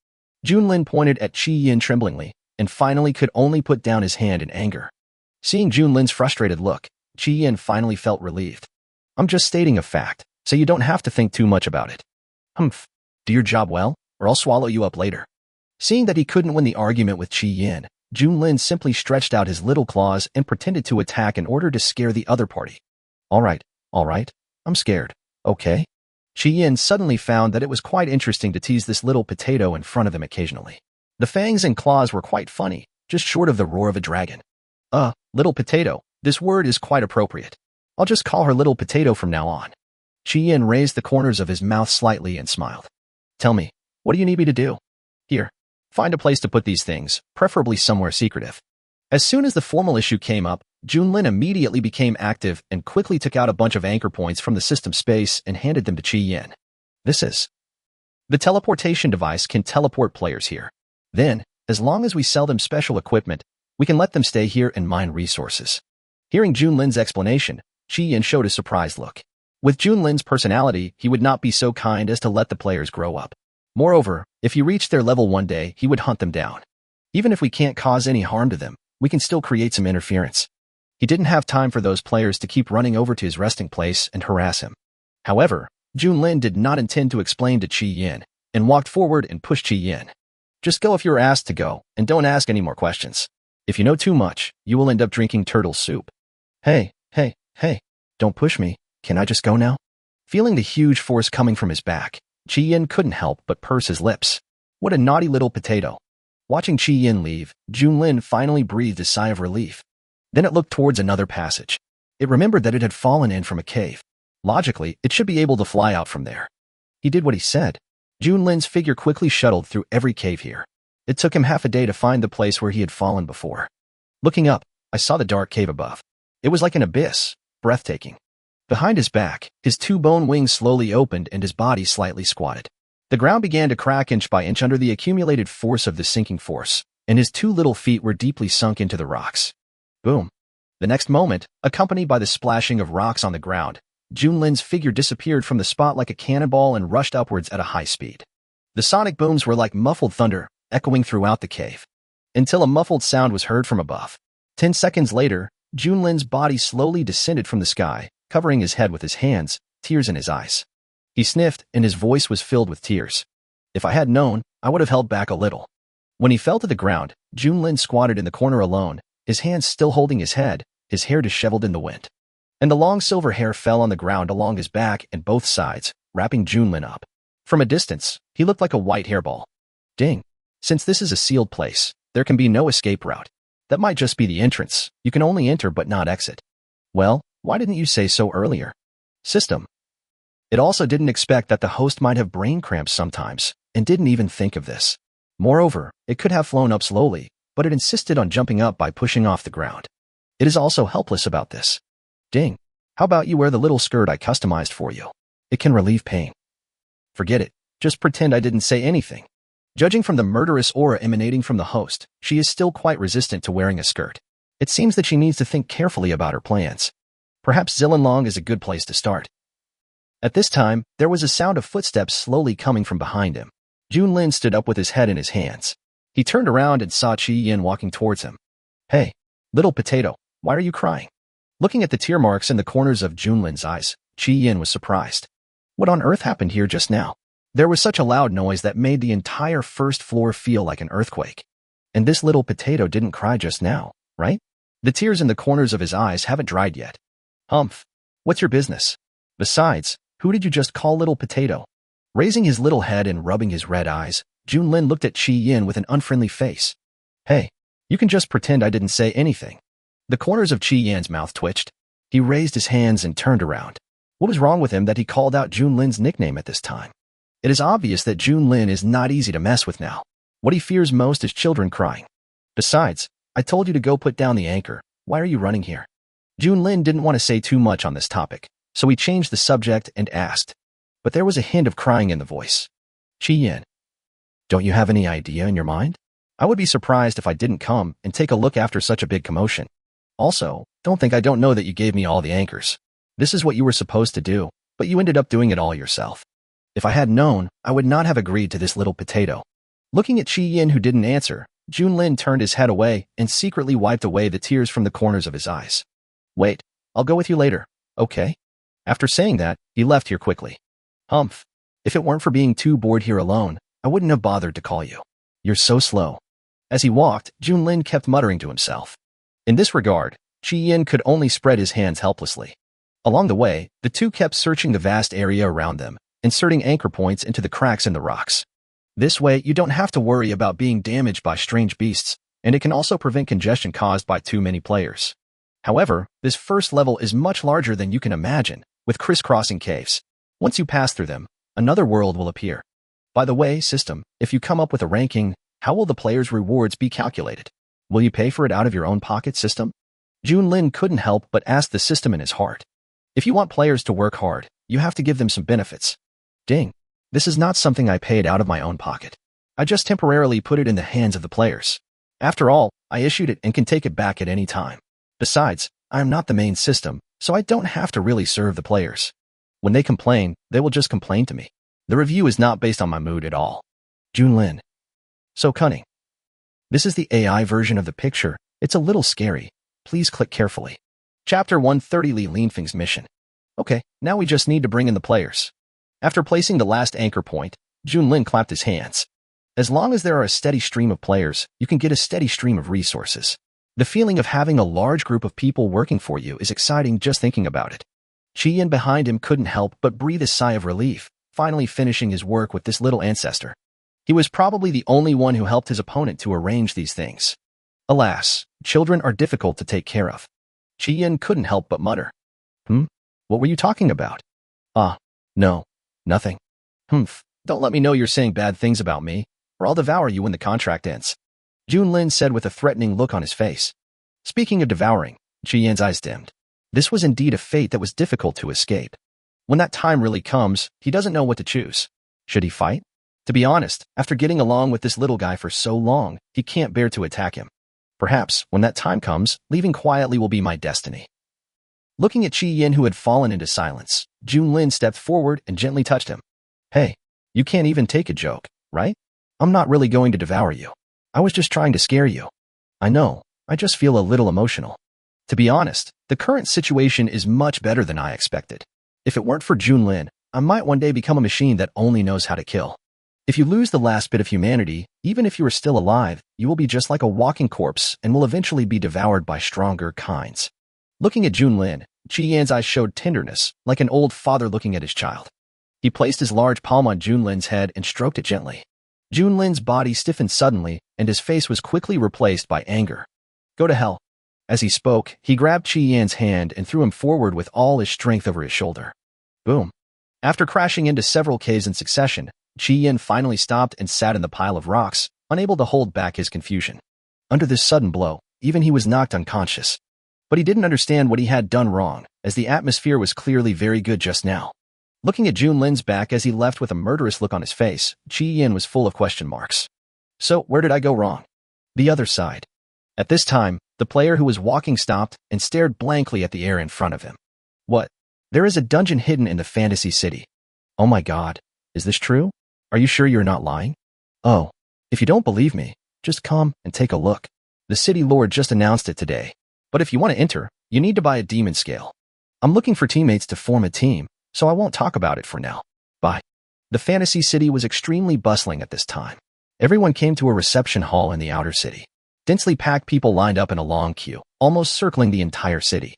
Junlin pointed at Chi-Yin tremblingly, and finally could only put down his hand in anger. Seeing Junlin's frustrated look, Chi-Yin finally felt relieved. I'm just stating a fact, so you don't have to think too much about it. Humph. Do your job well, or I'll swallow you up later. Seeing that he couldn't win the argument with Chi-Yin, Junlin simply stretched out his little claws and pretended to attack in order to scare the other party. All right, I'm scared, okay? Chi-Yin suddenly found that it was quite interesting to tease this little potato in front of him occasionally. The fangs and claws were quite funny, just short of the roar of a dragon. Little potato, this word is quite appropriate. I'll just call her little potato from now on. Chi-Yin raised the corners of his mouth slightly and smiled. Tell me, what do you need me to do? Here, find a place to put these things, preferably somewhere secretive. As soon as the formal issue came up, Junlin immediately became active and quickly took out a bunch of anchor points from the system space and handed them to Chi-Yin. The teleportation device can teleport players here. Then, as long as we sell them special equipment, we can let them stay here and mine resources. Hearing Junlin's explanation, Chi-Yin showed a surprised look. With Junlin's personality, he would not be so kind as to let the players grow up. Moreover, if he reached their level one day, he would hunt them down. Even if we can't cause any harm to them, we can still create some interference. He didn't have time for those players to keep running over to his resting place and harass him. However, Junlin did not intend to explain to Chi-Yin and walked forward and pushed Chi-Yin. Just go if you're asked to go, and don't ask any more questions. If you know too much, you will end up drinking turtle soup. Hey, don't push me. Can I just go now? Feeling the huge force coming from his back, Chi-Yin couldn't help but purse his lips. What a naughty little potato. Watching Chi-Yin leave, Junlin finally breathed a sigh of relief. Then it looked towards another passage. It remembered that it had fallen in from a cave. Logically, it should be able to fly out from there. He did what he said. Junlin's figure quickly shuttled through every cave here. It took him half a day to find the place where he had fallen before. Looking up, I saw the dark cave above. It was like an abyss, breathtaking. Behind his back, his 2 bone wings slowly opened and his body slightly squatted. The ground began to crack inch by inch under the accumulated force of the sinking force, and his 2 little feet were deeply sunk into the rocks. Boom. The next moment, accompanied by the splashing of rocks on the ground, Junlin's figure disappeared from the spot like a cannonball and rushed upwards at a high speed. The sonic booms were like muffled thunder, echoing throughout the cave, until a muffled sound was heard from above. 10 seconds later, Junlin's body slowly descended from the sky, covering his head with his hands, tears in his eyes. He sniffed, and his voice was filled with tears. If I had known, I would have held back a little. When he fell to the ground, Junlin squatted in the corner alone, his hands still holding his head, his hair disheveled in the wind. And the long silver hair fell on the ground along his back and both sides, wrapping Junlin up. From a distance, he looked like a white hairball. Ding. Since this is a sealed place, there can be no escape route. That might just be the entrance. You can only enter but not exit. Well, why didn't you say so earlier? System. It also didn't expect that the host might have brain cramps sometimes, and didn't even think of this. Moreover, it could have flown up slowly, but it insisted on jumping up by pushing off the ground. It is also helpless about this. Ding. How about you wear the little skirt I customized for you? It can relieve pain. Forget it. Just pretend I didn't say anything. Judging from the murderous aura emanating from the host, she is still quite resistant to wearing a skirt. It seems that she needs to think carefully about her plans. Perhaps Zillenlong is a good place to start. At this time, there was a sound of footsteps slowly coming from behind him. Junlin stood up with his head in his hands. He turned around and saw Qi Yin walking towards him. Hey, little potato, why are you crying? Looking at the tear marks in the corners of Junlin's eyes, Qi Yin was surprised. What on earth happened here just now? There was such a loud noise that made the entire first floor feel like an earthquake. And this little potato didn't cry just now, right? The tears in the corners of his eyes haven't dried yet. Humph. What's your business? Besides, who did you just call little potato? Raising his little head and rubbing his red eyes, Junlin looked at Qi Yin with an unfriendly face. Hey, you can just pretend I didn't say anything. The corners of Qi Yin's mouth twitched. He raised his hands and turned around. What was wrong with him that he called out Junlin's nickname at this time? It is obvious that Junlin is not easy to mess with now. What he fears most is children crying. Besides, I told you to go put down the anchor. Why are you running here? Junlin didn't want to say too much on this topic, so he changed the subject and asked. But there was a hint of crying in the voice. Qi Yin, don't you have any idea in your mind? I would be surprised if I didn't come and take a look after such a big commotion. Also, don't think I don't know that you gave me all the anchors. This is what you were supposed to do, but you ended up doing it all yourself. If I had known, I would not have agreed to this little potato. Looking at Qi Yin, who didn't answer, Junlin turned his head away and secretly wiped away the tears from the corners of his eyes. Wait, I'll go with you later, okay? After saying that, he left here quickly. Humph. If it weren't for being too bored here alone, I wouldn't have bothered to call you. You're so slow. As he walked, Junlin kept muttering to himself. In this regard, Qi Yin could only spread his hands helplessly. Along the way, the two kept searching the vast area around them, inserting anchor points into the cracks in the rocks. This way, you don't have to worry about being damaged by strange beasts, and it can also prevent congestion caused by too many players. However, this first level is much larger than you can imagine, with crisscrossing caves. Once you pass through them, another world will appear. By the way, system, if you come up with a ranking, how will the players' rewards be calculated? Will you pay for it out of your own pocket, system? Junlin couldn't help but ask the system in his heart. If you want players to work hard, you have to give them some benefits. Ding. This is not something I paid out of my own pocket. I just temporarily put it in the hands of the players. After all, I issued it and can take it back at any time. Besides, I am not the main system, so I don't have to really serve the players. When they complain, they will just complain to me. The review is not based on my mood at all. Junlin. So cunning. This is the AI version of the picture. It's a little scary. Please click carefully. Chapter 130 Li Linfeng's mission. Okay, now we just need to bring in the players. After placing the last anchor point, Junlin clapped his hands. As long as there are a steady stream of players, you can get a steady stream of resources. The feeling of having a large group of people working for you is exciting just thinking about it. Qi Yin behind him couldn't help but breathe a sigh of relief, finally finishing his work with this little ancestor. He was probably the only one who helped his opponent to arrange these things. Alas, children are difficult to take care of. Qi Yin couldn't help but mutter. What were you talking about? No, nothing. Don't let me know you're saying bad things about me, or I'll devour you when the contract ends. Junlin said with a threatening look on his face. Speaking of devouring, Qi Yin's eyes dimmed. This was indeed a fate that was difficult to escape. When that time really comes, he doesn't know what to choose. Should he fight? To be honest, after getting along with this little guy for so long, he can't bear to attack him. Perhaps, when that time comes, leaving quietly will be my destiny. Looking at Qi Yin, who had fallen into silence, Junlin stepped forward and gently touched him. Hey, you can't even take a joke, right? I'm not really going to devour you. I was just trying to scare you. I know, I just feel a little emotional. To be honest, the current situation is much better than I expected. If it weren't for Junlin, I might one day become a machine that only knows how to kill. If you lose the last bit of humanity, even if you are still alive, you will be just like a walking corpse and will eventually be devoured by stronger kinds. Looking at Junlin, Qi Yin's eyes showed tenderness, like an old father looking at his child. He placed his large palm on Junlin's head and stroked it gently. Junlin's body stiffened suddenly, and his face was quickly replaced by anger. Go to hell. As he spoke, he grabbed Qi Yan's hand and threw him forward with all his strength over his shoulder. Boom. After crashing into several caves in succession, Qi Yan finally stopped and sat in the pile of rocks, unable to hold back his confusion. Under this sudden blow, even he was knocked unconscious. But he didn't understand what he had done wrong, as the atmosphere was clearly very good just now. Looking at Junlin's back as he left with a murderous look on his face, Qi Yan was full of question marks. So, where did I go wrong? The other side. At this time, the player who was walking stopped and stared blankly at the air in front of him. What? There is a dungeon hidden in the fantasy city. Oh my god, is this true? Are you sure you're not lying? Oh, if you don't believe me, just come and take a look. The city lord just announced it today. But if you want to enter, you need to buy a demon scale. I'm looking for teammates to form a team, so I won't talk about it for now. Bye. The fantasy city was extremely bustling at this time. Everyone came to a reception hall in the outer city. Densely packed people lined up in a long queue, almost circling the entire city.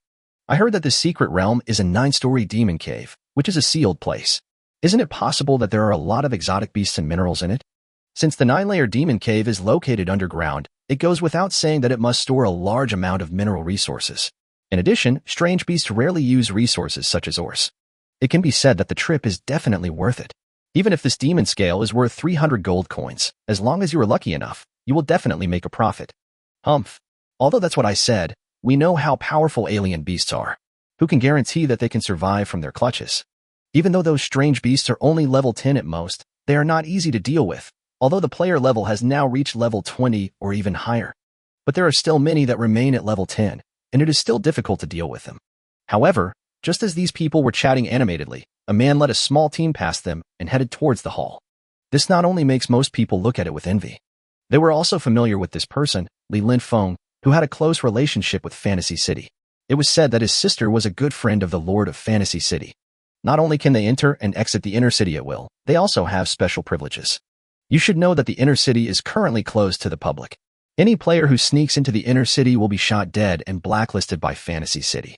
I heard that the secret realm is a 9-story demon cave, which is a sealed place. Isn't it possible that there are a lot of exotic beasts and minerals in it? Since the 9-layer demon cave is located underground, it goes without saying that it must store a large amount of mineral resources. In addition, strange beasts rarely use resources such as ores. It can be said that the trip is definitely worth it. Even if this demon scale is worth 300 gold coins, as long as you are lucky enough, you will definitely make a profit. Humph. Although that's what I said, we know how powerful alien beasts are. Who can guarantee that they can survive from their clutches? Even though those strange beasts are only level 10 at most, they are not easy to deal with, although the player level has now reached level 20 or even higher. But there are still many that remain at level 10, and it is still difficult to deal with them. However, just as these people were chatting animatedly, a man led a small team past them and headed towards the hall. This not only makes most people look at it with envy. They were also familiar with this person, Li Linfeng, who had a close relationship with Fantasy City. It was said that his sister was a good friend of the Lord of Fantasy City. Not only can they enter and exit the inner city at will, they also have special privileges. You should know that the inner city is currently closed to the public. Any player who sneaks into the inner city will be shot dead and blacklisted by Fantasy City.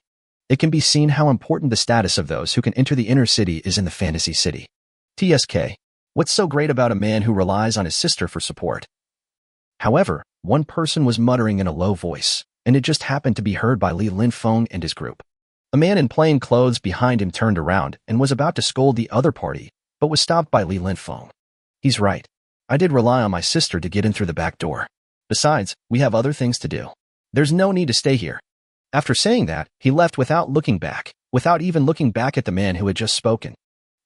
It can be seen how important the status of those who can enter the inner city is in the Fantasy City. TSK. What's so great about a man who relies on his sister for support? However, one person was muttering in a low voice, and it just happened to be heard by Li Linfeng and his group. A man in plain clothes behind him turned around and was about to scold the other party, but was stopped by Li Linfeng. He's right. I did rely on my sister to get in through the back door. Besides, we have other things to do. There's no need to stay here. After saying that, he left without looking back, without even looking back at the man who had just spoken.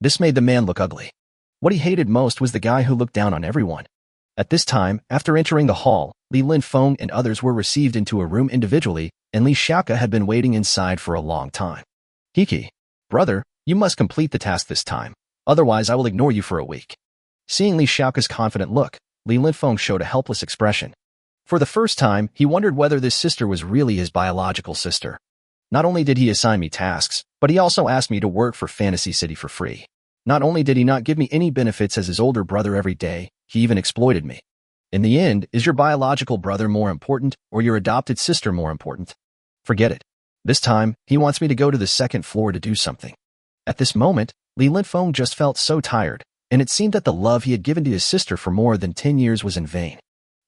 This made the man look ugly. What he hated most was the guy who looked down on everyone. At this time, after entering the hall, Li Linfeng and others were received into a room individually, and Li Xiaoke had been waiting inside for a long time. Hiki, brother, you must complete the task this time, otherwise I will ignore you for a week. Seeing Li Xiaoke's confident look, Li Linfeng showed a helpless expression. For the first time, he wondered whether this sister was really his biological sister. Not only did he assign me tasks, but he also asked me to work for Fantasy City for free. Not only did he not give me any benefits as his older brother every day, he even exploited me. In the end, is your biological brother more important or your adopted sister more important? Forget it. This time, he wants me to go to the second floor to do something. At this moment, Li Linfeng just felt so tired, and it seemed that the love he had given to his sister for more than 10 years was in vain.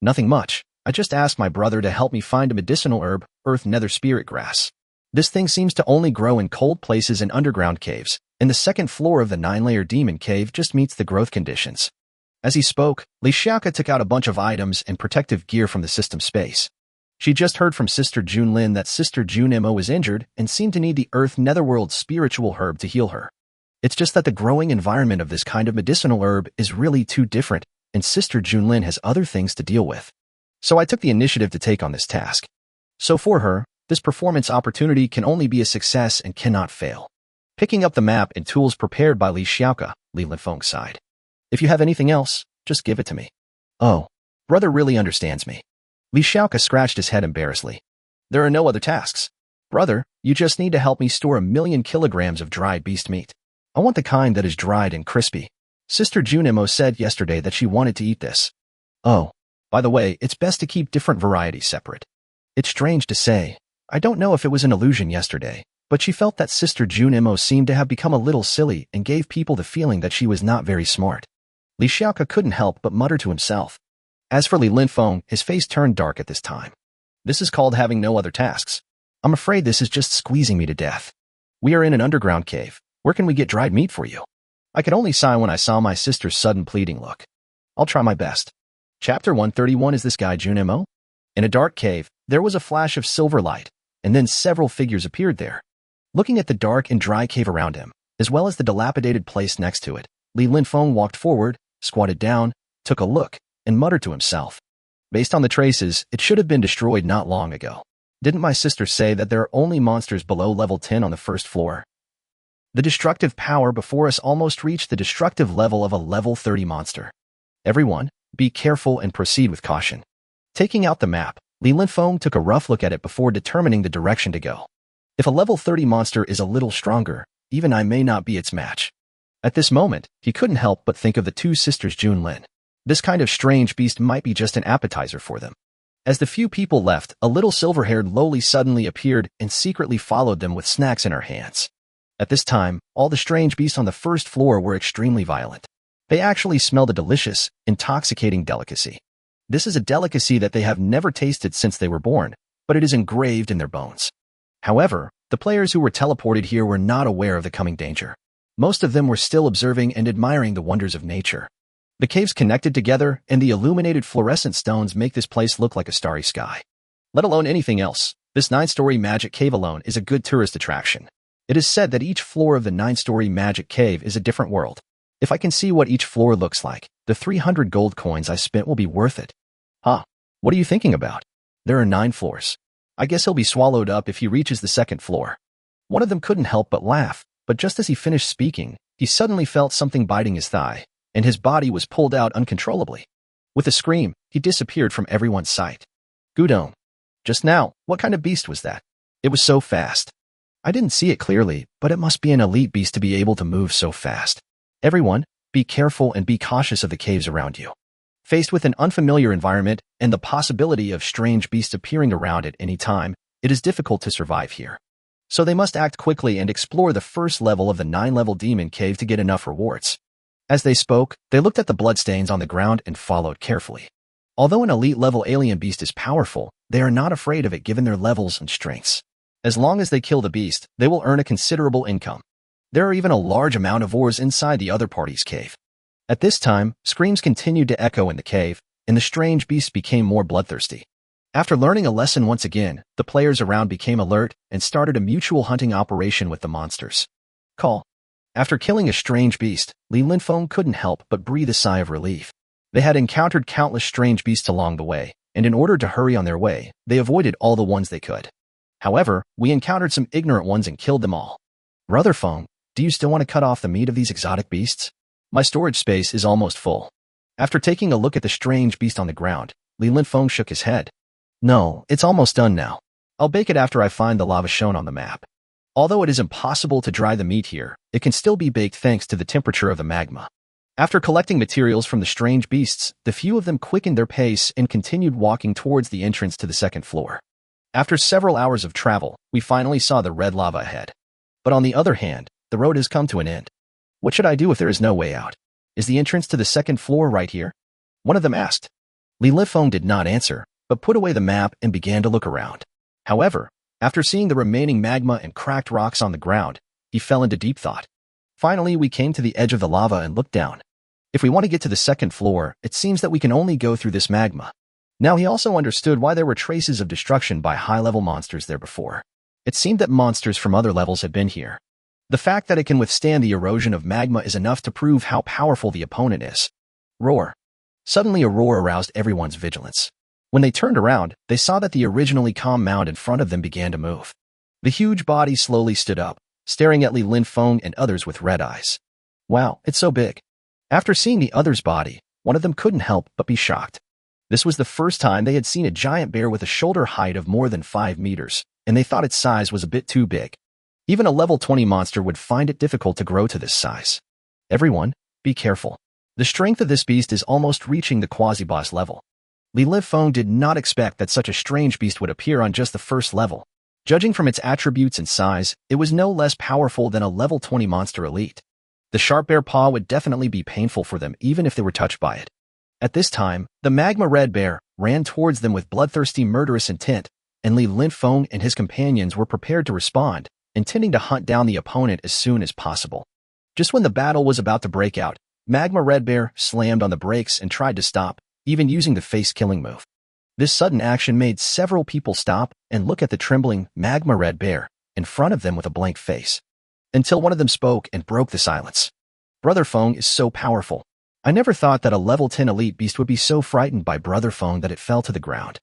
Nothing much. I just asked my brother to help me find a medicinal herb, earth nether spirit grass. This thing seems to only grow in cold places and underground caves, and the second floor of the 9-layer demon cave just meets the growth conditions. As he spoke, Li Xiaoke took out a bunch of items and protective gear from the system space. She just heard from Sister Junlin that Sister Junimo was injured and seemed to need the earth netherworld spiritual herb to heal her. It's just that the growing environment of this kind of medicinal herb is really too different, and Sister Junlin has other things to deal with. So I took the initiative to take on this task. So for her, this performance opportunity can only be a success and cannot fail. Picking up the map and tools prepared by Li Xiaoke, Li Linfeng sighed. If you have anything else, just give it to me. Oh, brother really understands me. Li Xiaoke scratched his head embarrassedly. There are no other tasks. Brother, you just need to help me store 1,000,000 kilograms of dried beast meat. I want the kind that is dried and crispy. Sister Junimo said yesterday that she wanted to eat this. Oh, by the way, it's best to keep different varieties separate. It's strange to say. I don't know if it was an illusion yesterday, but she felt that Sister Junimo seemed to have become a little silly and gave people the feeling that she was not very smart. Li Xiaoke couldn't help but mutter to himself. As for Li Linfeng, his face turned dark at this time. This is called having no other tasks. I'm afraid this is just squeezing me to death. We are in an underground cave. Where can we get dried meat for you? I could only sigh when I saw my sister's sudden pleading look. I'll try my best. Chapter 131. Is this guy Junlin? In a dark cave, there was a flash of silver light, and then several figures appeared there. Looking at the dark and dry cave around him, as well as the dilapidated place next to it, Li Linfeng walked forward, squatted down, took a look, and muttered to himself. Based on the traces, it should have been destroyed not long ago. Didn't my sister say that there are only monsters below level 10 on the first floor? The destructive power before us almost reached the destructive level of a level 30 monster. Everyone, be careful and proceed with caution. Taking out the map, Li Linfeng took a rough look at it before determining the direction to go. If a level 30 monster is a little stronger, even I may not be its match. At this moment, he couldn't help but think of the two sisters Junlin. This kind of strange beast might be just an appetizer for them. As the few people left, a little silver-haired loli suddenly appeared and secretly followed them with snacks in her hands. At this time, all the strange beasts on the first floor were extremely violent. They actually smelled a delicious, intoxicating delicacy. This is a delicacy that they have never tasted since they were born, but it is engraved in their bones. However, the players who were teleported here were not aware of the coming danger. Most of them were still observing and admiring the wonders of nature. The caves connected together, and the illuminated fluorescent stones make this place look like a starry sky. Let alone anything else, this 9-story magic cave alone is a good tourist attraction. It is said that each floor of the 9-story magic cave is a different world. If I can see what each floor looks like, the 300 gold coins I spent will be worth it. Huh? What are you thinking about? There are 9 floors. I guess he'll be swallowed up if he reaches the second floor. One of them couldn't help but laugh, but just as he finished speaking, he suddenly felt something biting his thigh, and his body was pulled out uncontrollably. With a scream, he disappeared from everyone's sight. Gudong. Just now, what kind of beast was that? It was so fast. I didn't see it clearly, but it must be an elite beast to be able to move so fast. Everyone, be careful and be cautious of the caves around you. Faced with an unfamiliar environment and the possibility of strange beasts appearing around at any time, it is difficult to survive here. So they must act quickly and explore the first level of the 9-level demon cave to get enough rewards. As they spoke, they looked at the bloodstains on the ground and followed carefully. Although an elite-level alien beast is powerful, they are not afraid of it given their levels and strengths. As long as they kill the beast, they will earn a considerable income. There are even a large amount of ores inside the other party's cave. At this time, screams continued to echo in the cave, and the strange beast became more bloodthirsty. After learning a lesson once again, the players around became alert and started a mutual hunting operation with the monsters. Call. After killing a strange beast, Li Linfeng couldn't help but breathe a sigh of relief. They had encountered countless strange beasts along the way, and in order to hurry on their way, they avoided all the ones they could. However, we encountered some ignorant ones and killed them all. Brother Feng, do you still want to cut off the meat of these exotic beasts? My storage space is almost full. After taking a look at the strange beast on the ground, Li Linfeng shook his head. No, it's almost done now. I'll bake it after I find the lava shown on the map. Although it is impossible to dry the meat here, it can still be baked thanks to the temperature of the magma. After collecting materials from the strange beasts, the few of them quickened their pace and continued walking towards the entrance to the second floor. After several hours of travel, we finally saw the red lava ahead. But on the other hand, the road has come to an end. What should I do if there is no way out? Is the entrance to the second floor right here? One of them asked. Li Linfeng did not answer, but put away the map and began to look around. However, after seeing the remaining magma and cracked rocks on the ground, he fell into deep thought. Finally, we came to the edge of the lava and looked down. If we want to get to the second floor, it seems that we can only go through this magma. Now he also understood why there were traces of destruction by high-level monsters there before. It seemed that monsters from other levels had been here. The fact that it can withstand the erosion of magma is enough to prove how powerful the opponent is. Roar. Suddenly a roar aroused everyone's vigilance. When they turned around, they saw that the originally calm mound in front of them began to move. The huge body slowly stood up, staring at Li Linfeng and others with red eyes. Wow, it's so big. After seeing the other's body, one of them couldn't help but be shocked. This was the first time they had seen a giant bear with a shoulder height of more than 5 meters, and they thought its size was a bit too big. Even a level 20 monster would find it difficult to grow to this size. Everyone, be careful. The strength of this beast is almost reaching the quasi-boss level. Li Linfeng did not expect that such a strange beast would appear on just the first level. Judging from its attributes and size, it was no less powerful than a level 20 monster elite. The sharp bear paw would definitely be painful for them even if they were touched by it. At this time, the magma red bear ran towards them with bloodthirsty murderous intent, and Li Linfeng and his companions were prepared to respond, intending to hunt down the opponent as soon as possible. Just when the battle was about to break out, Magma Red Bear slammed on the brakes and tried to stop, even using the face-killing move. This sudden action made several people stop and look at the trembling Magma Red Bear in front of them with a blank face, until one of them spoke and broke the silence. Brother Feng is so powerful. I never thought that a level 10 elite beast would be so frightened by Brother Feng that it fell to the ground.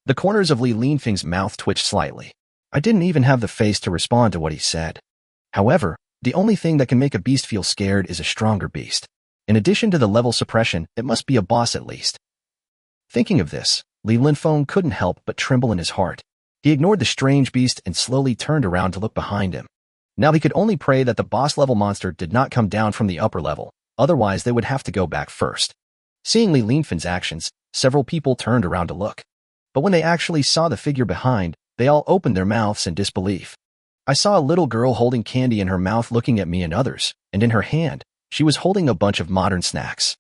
The corners of Li Linfeng's mouth twitched slightly. I didn't even have the face to respond to what he said. However, the only thing that can make a beast feel scared is a stronger beast. In addition to the level suppression, it must be a boss at least. Thinking of this, Li Linfeng couldn't help but tremble in his heart. He ignored the strange beast and slowly turned around to look behind him. Now he could only pray that the boss-level monster did not come down from the upper level, otherwise they would have to go back first. Seeing Li Linfeng's actions, several people turned around to look. But when they actually saw the figure behind, they all opened their mouths in disbelief. I saw a little girl holding candy in her mouth looking at me and others, and in her hand, she was holding a bunch of modern snacks.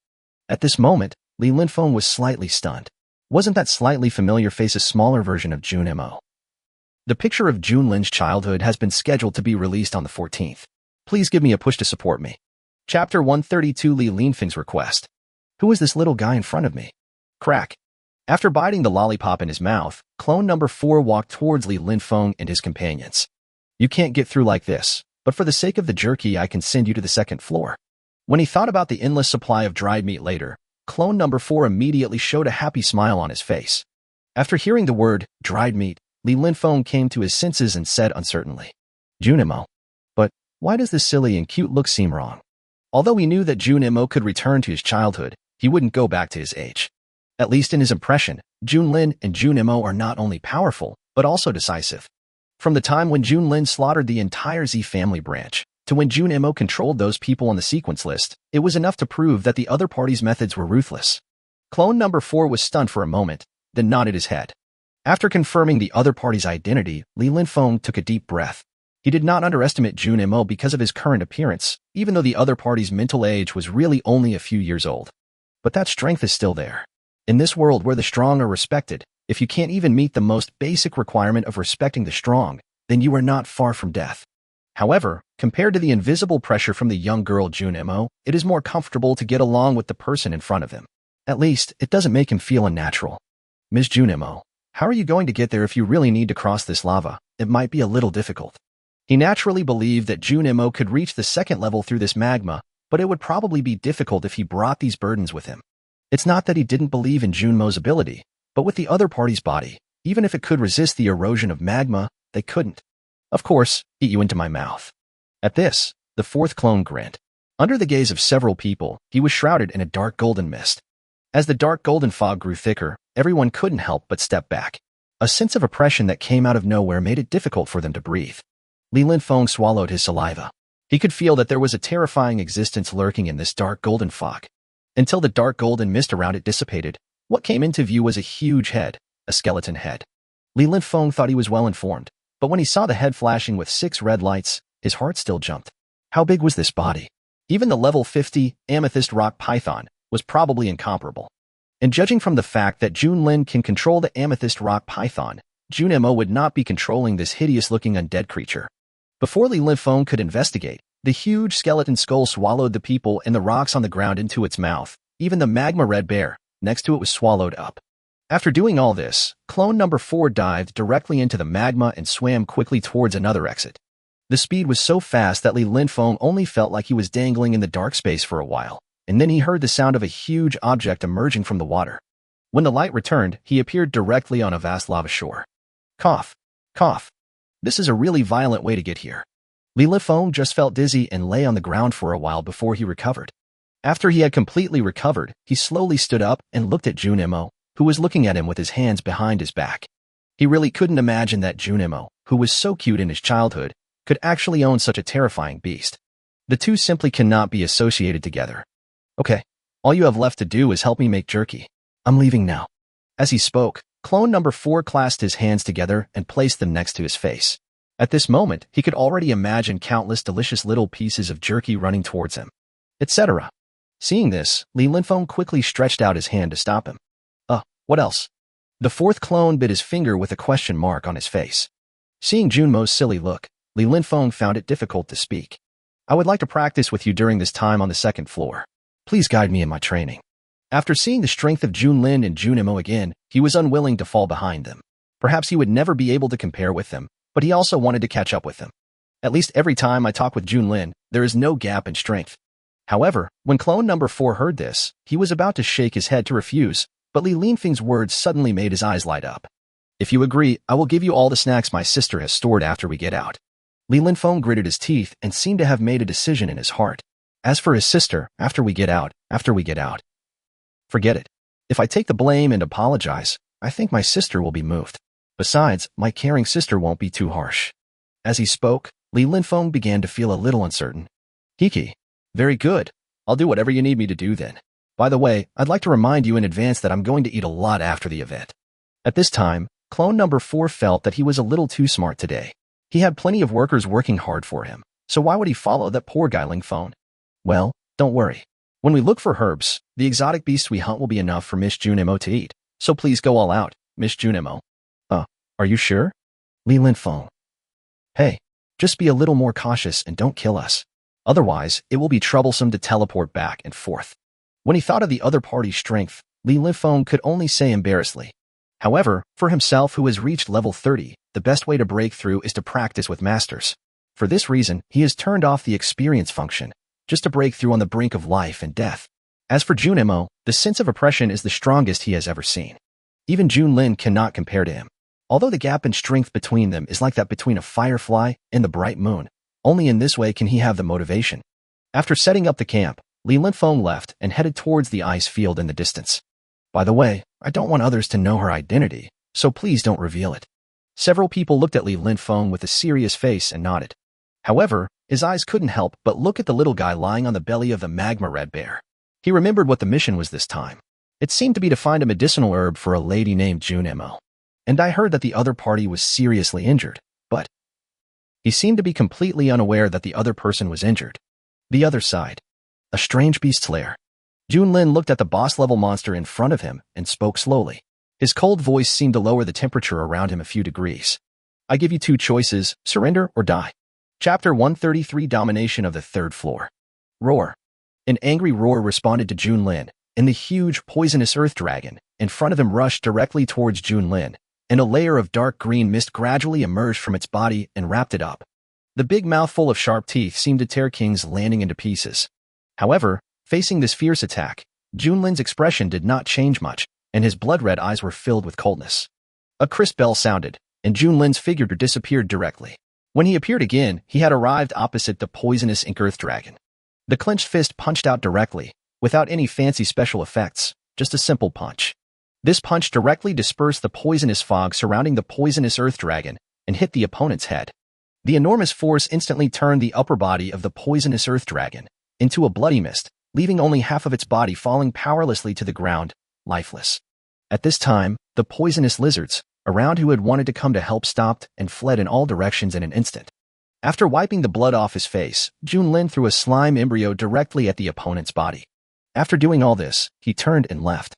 At this moment, Li Linfeng was slightly stunned. Wasn't that slightly familiar face a smaller version of Junmo? The picture of Junlin's childhood has been scheduled to be released on the 14th. Please give me a push to support me. Chapter 132 Li Linfeng's request. Who is this little guy in front of me? Crack. After biting the lollipop in his mouth, clone number 4 walked towards Li Linfeng and his companions. You can't get through like this, but for the sake of the jerky I can send you to the second floor. When he thought about the endless supply of dried meat later, clone number 4 immediately showed a happy smile on his face. After hearing the word, dried meat, Li Linfeng came to his senses and said uncertainly, Junmo. But why does this silly and cute look seem wrong? Although he knew that Junmo could return to his childhood, he wouldn't go back to his age. At least in his impression, Junlin and Junmo are not only powerful, but also decisive. From the time when Junlin slaughtered the entire Z family branch, to when Junmo controlled those people on the sequence list, it was enough to prove that the other party's methods were ruthless. Clone number 4 was stunned for a moment, then nodded his head. After confirming the other party's identity, Li Linfeng took a deep breath. He did not underestimate Junmo because of his current appearance, even though the other party's mental age was really only a few years old. But that strength is still there. In this world where the strong are respected, if you can't even meet the most basic requirement of respecting the strong, then you are not far from death. However, compared to the invisible pressure from the young girl Junmo, it is more comfortable to get along with the person in front of him. At least, it doesn't make him feel unnatural. Ms. Junmo, how are you going to get there if you really need to cross this lava? It might be a little difficult. He naturally believed that Junmo could reach the second level through this magma, but it would probably be difficult if he brought these burdens with him. It's not that he didn't believe in Junmo's ability, but with the other party's body, even if it could resist the erosion of magma, they couldn't. Of course, eat you into my mouth. At this, the fourth clone grinned. Under the gaze of several people, he was shrouded in a dark golden mist. As the dark golden fog grew thicker, everyone couldn't help but step back. A sense of oppression that came out of nowhere made it difficult for them to breathe. Li Linfeng swallowed his saliva. He could feel that there was a terrifying existence lurking in this dark golden fog. Until the dark golden mist around it dissipated, what came into view was a huge head, a skeleton head. Li Linfeng thought he was well informed, but when he saw the head flashing with 6 red lights, his heart still jumped. How big was this body? Even the level 50 amethyst rock python was probably incomparable. And judging from the fact that Junlin can control the amethyst rock python, Junmo would not be controlling this hideous-looking undead creature. Before Li Linfeng could investigate, the huge skeleton skull swallowed the people and the rocks on the ground into its mouth. Even the magma red bear next to it was swallowed up. After doing all this, clone number 4 dived directly into the magma and swam quickly towards another exit. The speed was so fast that Li Linfeng only felt like he was dangling in the dark space for a while, and then he heard the sound of a huge object emerging from the water. When the light returned, he appeared directly on a vast lava shore. Cough. Cough. This is a really violent way to get here. Li Linfeng just felt dizzy and lay on the ground for a while before he recovered. After he had completely recovered, he slowly stood up and looked at Junmo, who was looking at him with his hands behind his back. He really couldn't imagine that Junmo, who was so cute in his childhood, could actually own such a terrifying beast. The two simply cannot be associated together. Okay, all you have left to do is help me make jerky. I'm leaving now. As he spoke, clone number 4 clasped his hands together and placed them next to his face. At this moment, he could already imagine countless delicious little pieces of jerky running towards him, etc. Seeing this, Li Linfeng quickly stretched out his hand to stop him. What else? The fourth clone bit his finger with a question mark on his face. Seeing Junmo's silly look, Li Linfeng found it difficult to speak. I would like to practice with you during this time on the second floor. Please guide me in my training. After seeing the strength of Junlin and Junmo again, he was unwilling to fall behind them. Perhaps he would never be able to compare with them, but he also wanted to catch up with them. At least every time I talk with Junlin, there is no gap in strength. However, when clone number 4 heard this, he was about to shake his head to refuse, but Li Linfeng's words suddenly made his eyes light up. If you agree, I will give you all the snacks my sister has stored after we get out. Li Linfeng gritted his teeth and seemed to have made a decision in his heart. As for his sister, after we get out. Forget it. If I take the blame and apologize, I think my sister will be moved. Besides, my caring sister won't be too harsh. As he spoke, Li Linfeng began to feel a little uncertain. Kiki. Very good. I'll do whatever you need me to do then. By the way, I'd like to remind you in advance that I'm going to eat a lot after the event. At this time, clone number 4 felt that he was a little too smart today. He had plenty of workers working hard for him, so why would he follow that poor guy Linfeng? Well, don't worry. When we look for herbs, the exotic beasts we hunt will be enough for Miss Junmo to eat, so please go all out, Miss Junmo. Are you sure? Li Linfeng. Hey, just be a little more cautious and don't kill us. Otherwise, it will be troublesome to teleport back and forth. When he thought of the other party's strength, Li Linfeng could only say embarrassedly. However, for himself who has reached level 30, the best way to break through is to practice with masters. For this reason, he has turned off the experience function, just to break through on the brink of life and death. As for Junmo, the sense of oppression is the strongest he has ever seen. Even Junlin cannot compare to him. Although the gap in strength between them is like that between a firefly and the bright moon, only in this way can he have the motivation. After setting up the camp, Li Linfeng left and headed towards the ice field in the distance. By the way, I don't want others to know her identity, so please don't reveal it. Several people looked at Li Linfeng with a serious face and nodded. However, his eyes couldn't help but look at the little guy lying on the belly of the magma red bear. He remembered what the mission was this time. It seemed to be to find a medicinal herb for a lady named Junmo. And I heard that the other party was seriously injured, but he seemed to be completely unaware that the other person was injured. The other side. A strange beast's lair. Junlin looked at the boss-level monster in front of him and spoke slowly. His cold voice seemed to lower the temperature around him a few degrees. I give you 2 choices, surrender or die. Chapter 133 Domination of the Third Floor. Roar. An angry roar responded to Junlin, and the huge poisonous earth dragon in front of him rushed directly towards Junlin, and a layer of dark green mist gradually emerged from its body and wrapped it up. The big mouthful of sharp teeth seemed to tear King's landing into pieces. However, facing this fierce attack, Junlin's expression did not change much, and his blood-red eyes were filled with coldness. A crisp bell sounded, and Junlin's figure disappeared directly. When he appeared again, he had arrived opposite the poisonous ink earth dragon. The clenched fist punched out directly, without any fancy special effects, just a simple punch. This punch directly dispersed the poisonous fog surrounding the poisonous earth dragon and hit the opponent's head. The enormous force instantly turned the upper body of the poisonous earth dragon into a bloody mist, leaving only half of its body falling powerlessly to the ground, lifeless. At this time, the poisonous lizards around who had wanted to come to help stopped and fled in all directions in an instant. After wiping the blood off his face, Junlin threw a slime embryo directly at the opponent's body. After doing all this, he turned and left.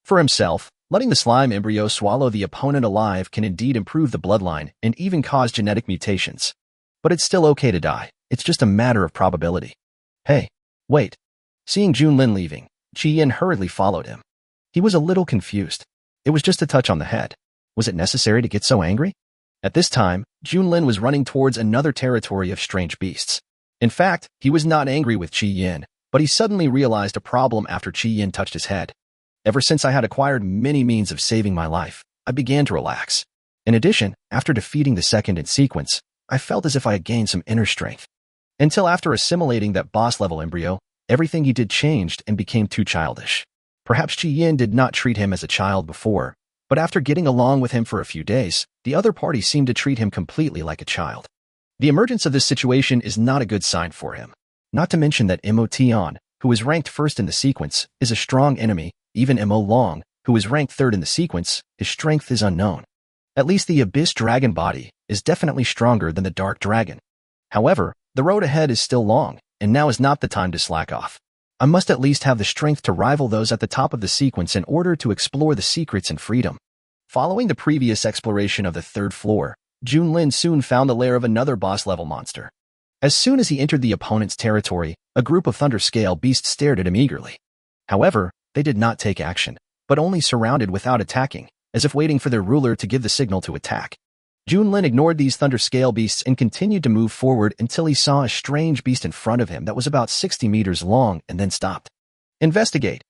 For himself, letting the slime embryo swallow the opponent alive can indeed improve the bloodline and even cause genetic mutations. But it's still okay to die. It's just a matter of probability. Hey, wait. Seeing Junlin leaving, Qiyin hurriedly followed him. He was a little confused. It was just a touch on the head. Was it necessary to get so angry? At this time, Junlin was running towards another territory of strange beasts. In fact, he was not angry with Qiyin, but he suddenly realized a problem after Qiyin touched his head. Ever since I had acquired many means of saving my life, I began to relax. In addition, after defeating the second in sequence, I felt as if I had gained some inner strength. Until after assimilating that boss-level embryo, everything he did changed and became too childish. Perhaps Qiyin did not treat him as a child before, but after getting along with him for a few days, the other party seemed to treat him completely like a child. The emergence of this situation is not a good sign for him. Not to mention that Mo Tian, who is ranked first in the sequence, is a strong enemy. Even Mo Long, who is ranked third in the sequence, his strength is unknown. At least the Abyss Dragon body is definitely stronger than the Dark Dragon. However, the road ahead is still long, and now is not the time to slack off. I must at least have the strength to rival those at the top of the sequence in order to explore the secrets and freedom. Following the previous exploration of the third floor, Junlin soon found the lair of another boss-level monster. As soon as he entered the opponent's territory, a group of thunder scale beasts stared at him eagerly. However, they did not take action, but only surrounded without attacking, as if waiting for their ruler to give the signal to attack. Junlin ignored these thunder scale beasts and continued to move forward until he saw a strange beast in front of him that was about 60 meters long and then stopped. Investigate.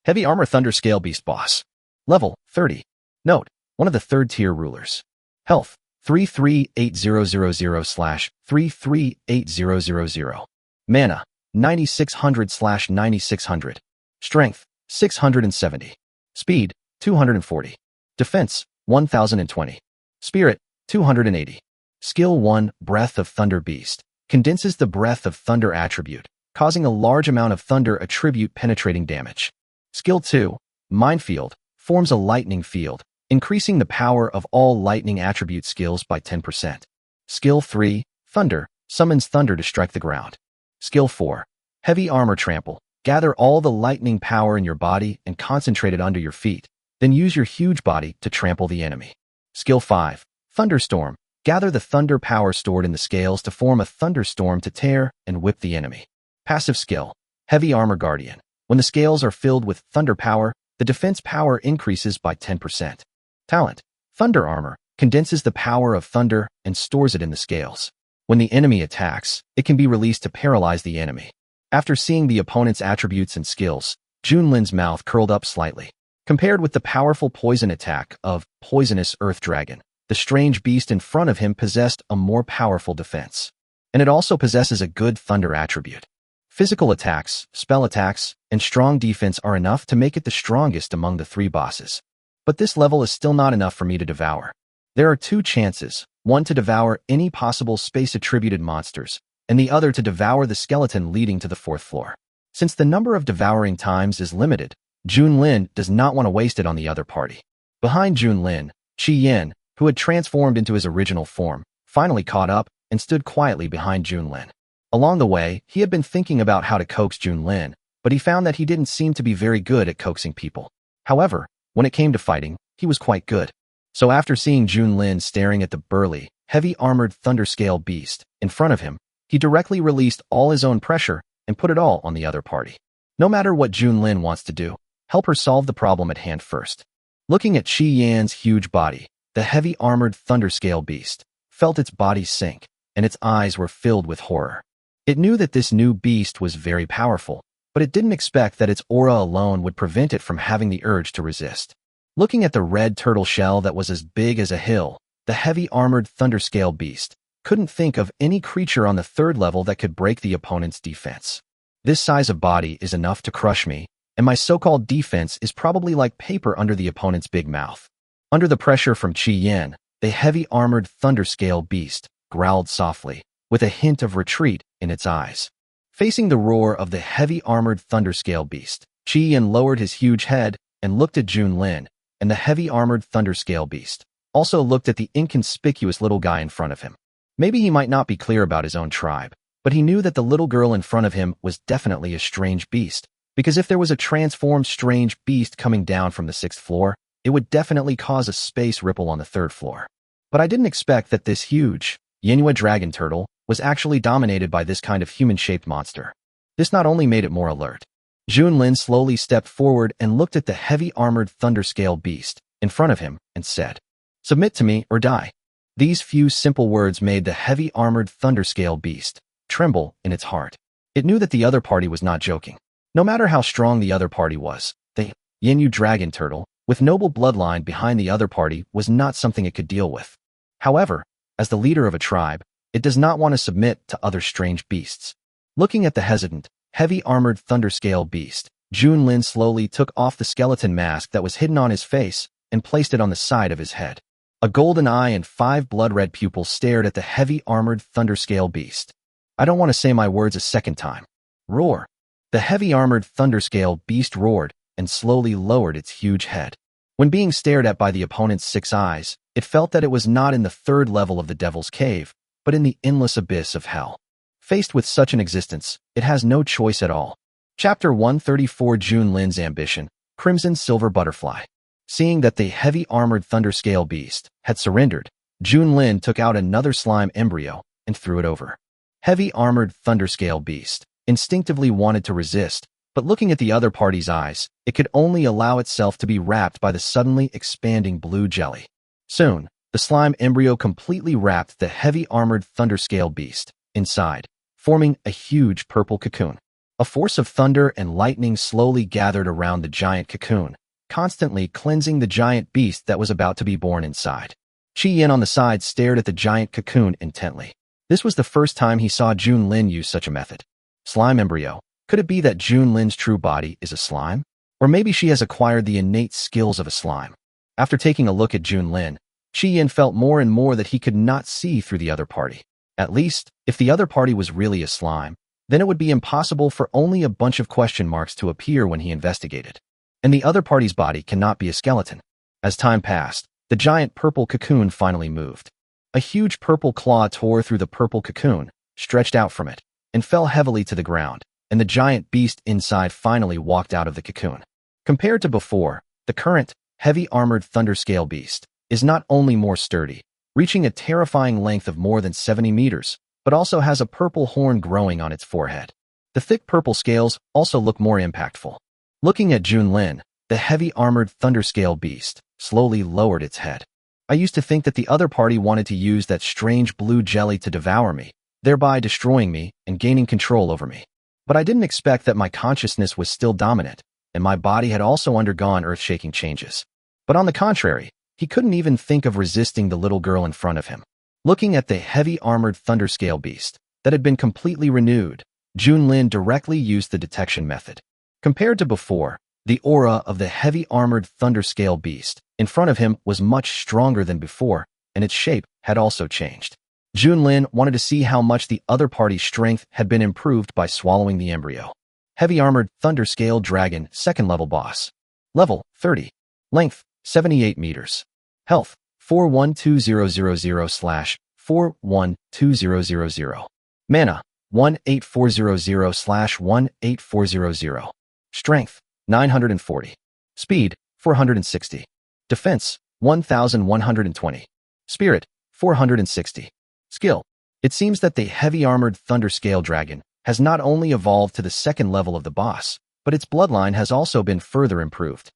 Heavy armor thunder scale beast boss. Level 30. Note, one of the third-tier rulers. Health 338000/338000. Mana 9600/9600. Strength 670. Speed 240. Defense 1020. Spirit 280. Skill 1, Breath of Thunder Beast. Condenses the Breath of Thunder attribute, causing a large amount of thunder attribute penetrating damage. Skill 2, Minefield. Forms a lightning field, increasing the power of all lightning attribute skills by 10%. Skill 3, Thunder. Summons thunder to strike the ground. Skill 4, Heavy Armor Trample. Gather all the lightning power in your body and concentrate it under your feet. Then use your huge body to trample the enemy. Skill 5, Thunderstorm. Gather the thunder power stored in the scales to form a thunderstorm to tear and whip the enemy. Passive skill, Heavy Armor Guardian. When the scales are filled with thunder power, the defense power increases by 10%. Talent, Thunder Armor. Condenses the power of thunder and stores it in the scales. When the enemy attacks, it can be released to paralyze the enemy. After seeing the opponent's attributes and skills, Junlin's mouth curled up slightly. Compared with the powerful poison attack of Poisonous Earth Dragon, the strange beast in front of him possessed a more powerful defense. And it also possesses a good thunder attribute. Physical attacks, spell attacks, and strong defense are enough to make it the strongest among the three bosses. But this level is still not enough for me to devour. There are two chances, one to devour any possible space-attributed monsters, and the other to devour the skeleton leading to the fourth floor. Since the number of devouring times is limited, Junlin does not want to waste it on the other party. Behind Junlin, Qian, who had transformed into his original form, finally caught up and stood quietly behind Junlin. Along the way, he had been thinking about how to coax Junlin, but he found that he didn't seem to be very good at coaxing people. However, when it came to fighting, he was quite good. So after seeing Junlin staring at the burly, heavy-armored thunderscale beast in front of him, he directly released all his own pressure and put it all on the other party. No matter what Junlin wants to do, help her solve the problem at hand first. Looking at Qian's huge body, the heavy-armored thunderscale beast felt its body sink, and its eyes were filled with horror. It knew that this new beast was very powerful, but it didn't expect that its aura alone would prevent it from having the urge to resist. Looking at the red turtle shell that was as big as a hill, the heavy-armored thunderscale beast couldn't think of any creature on the third level that could break the opponent's defense. This size of body is enough to crush me, and my so-called defense is probably like paper under the opponent's big mouth. Under the pressure from Qian, the heavy-armored thunderscale beast growled softly, with a hint of retreat in its eyes. Facing the roar of the heavy-armored thunderscale beast, Qian lowered his huge head and looked at Junlin, and the heavy-armored thunderscale beast also looked at the inconspicuous little guy in front of him. Maybe he might not be clear about his own tribe, but he knew that the little girl in front of him was definitely a strange beast, because if there was a transformed strange beast coming down from the 6th floor, it would definitely cause a space ripple on the 3rd floor. But I didn't expect that this huge Yanhua dragon turtle was actually dominated by this kind of human-shaped monster. This not only made it more alert. Junlin slowly stepped forward and looked at the heavy-armored thunderscale beast in front of him and said, "Submit to me or die." These few simple words made the heavy-armored thunderscale beast tremble in its heart. It knew that the other party was not joking. No matter how strong the other party was, the Yanhua dragon turtle, with noble bloodline behind the other party, was not something it could deal with. However, as the leader of a tribe, it does not want to submit to other strange beasts. Looking at the hesitant, heavy-armored thunderscale beast, Junlin slowly took off the skeleton mask that was hidden on his face and placed it on the side of his head. A golden eye and 5 blood-red pupils stared at the heavy-armored thunderscale beast. I don't want to say my words a second time. Roar. The heavy-armored thunderscale beast roared and slowly lowered its huge head. When being stared at by the opponent's 6 eyes, it felt that it was not in the 3rd level of the Devil's Cave, but in the endless abyss of hell. Faced with such an existence, it has no choice at all. Chapter 134 Junlin's Ambition, Crimson Silver Butterfly. Seeing that the heavy-armored Thunderscale beast had surrendered, Junlin took out another slime embryo and threw it over. Heavy-armored Thunderscale beast instinctively wanted to resist, but looking at the other party's eyes, it could only allow itself to be wrapped by the suddenly expanding blue jelly. Soon, the slime embryo completely wrapped the heavy-armored Thunderscale beast inside, forming a huge purple cocoon. A force of thunder and lightning slowly gathered around the giant cocoon, constantly cleansing the giant beast that was about to be born inside. Chi-Yin on the side stared at the giant cocoon intently. This was the first time he saw Junlin use such a method. Slime embryo. Could it be that Junlin's true body is a slime? Or maybe she has acquired the innate skills of a slime. After taking a look at Junlin, Chi-Yin felt more and more that he could not see through the other party. At least, if the other party was really a slime, then it would be impossible for only a bunch of question marks to appear when he investigated. And the other party's body cannot be a skeleton. As time passed, the giant purple cocoon finally moved. A huge purple claw tore through the purple cocoon, stretched out from it, and fell heavily to the ground, and the giant beast inside finally walked out of the cocoon. Compared to before, the current, heavy-armored Thunderscale beast is not only more sturdy, reaching a terrifying length of more than 70 meters, but also has a purple horn growing on its forehead. The thick purple scales also look more impactful. Looking at Junlin, the heavy-armored Thunderscale beast slowly lowered its head. I used to think that the other party wanted to use that strange blue jelly to devour me, thereby destroying me and gaining control over me. But I didn't expect that my consciousness was still dominant, and my body had also undergone earth-shaking changes. But on the contrary, he couldn't even think of resisting the little girl in front of him. Looking at the heavy-armored Thunderscale beast that had been completely renewed, Junlin directly used the detection method. Compared to before, the aura of the heavy-armored Thunderscale beast in front of him was much stronger than before, and its shape had also changed. Junlin wanted to see how much the other party's strength had been improved by swallowing the embryo. Heavy-armored Thunderscale Dragon, second level boss. Level 30. Length 78 meters. Health 412000/412000. Mana 18400/18400. Strength 940. Speed 460. Defense 1120. Spirit 460. Skill. It seems that the heavy-armored Thunderscale Dragon has not only evolved to the second level of the boss, but its bloodline has also been further improved.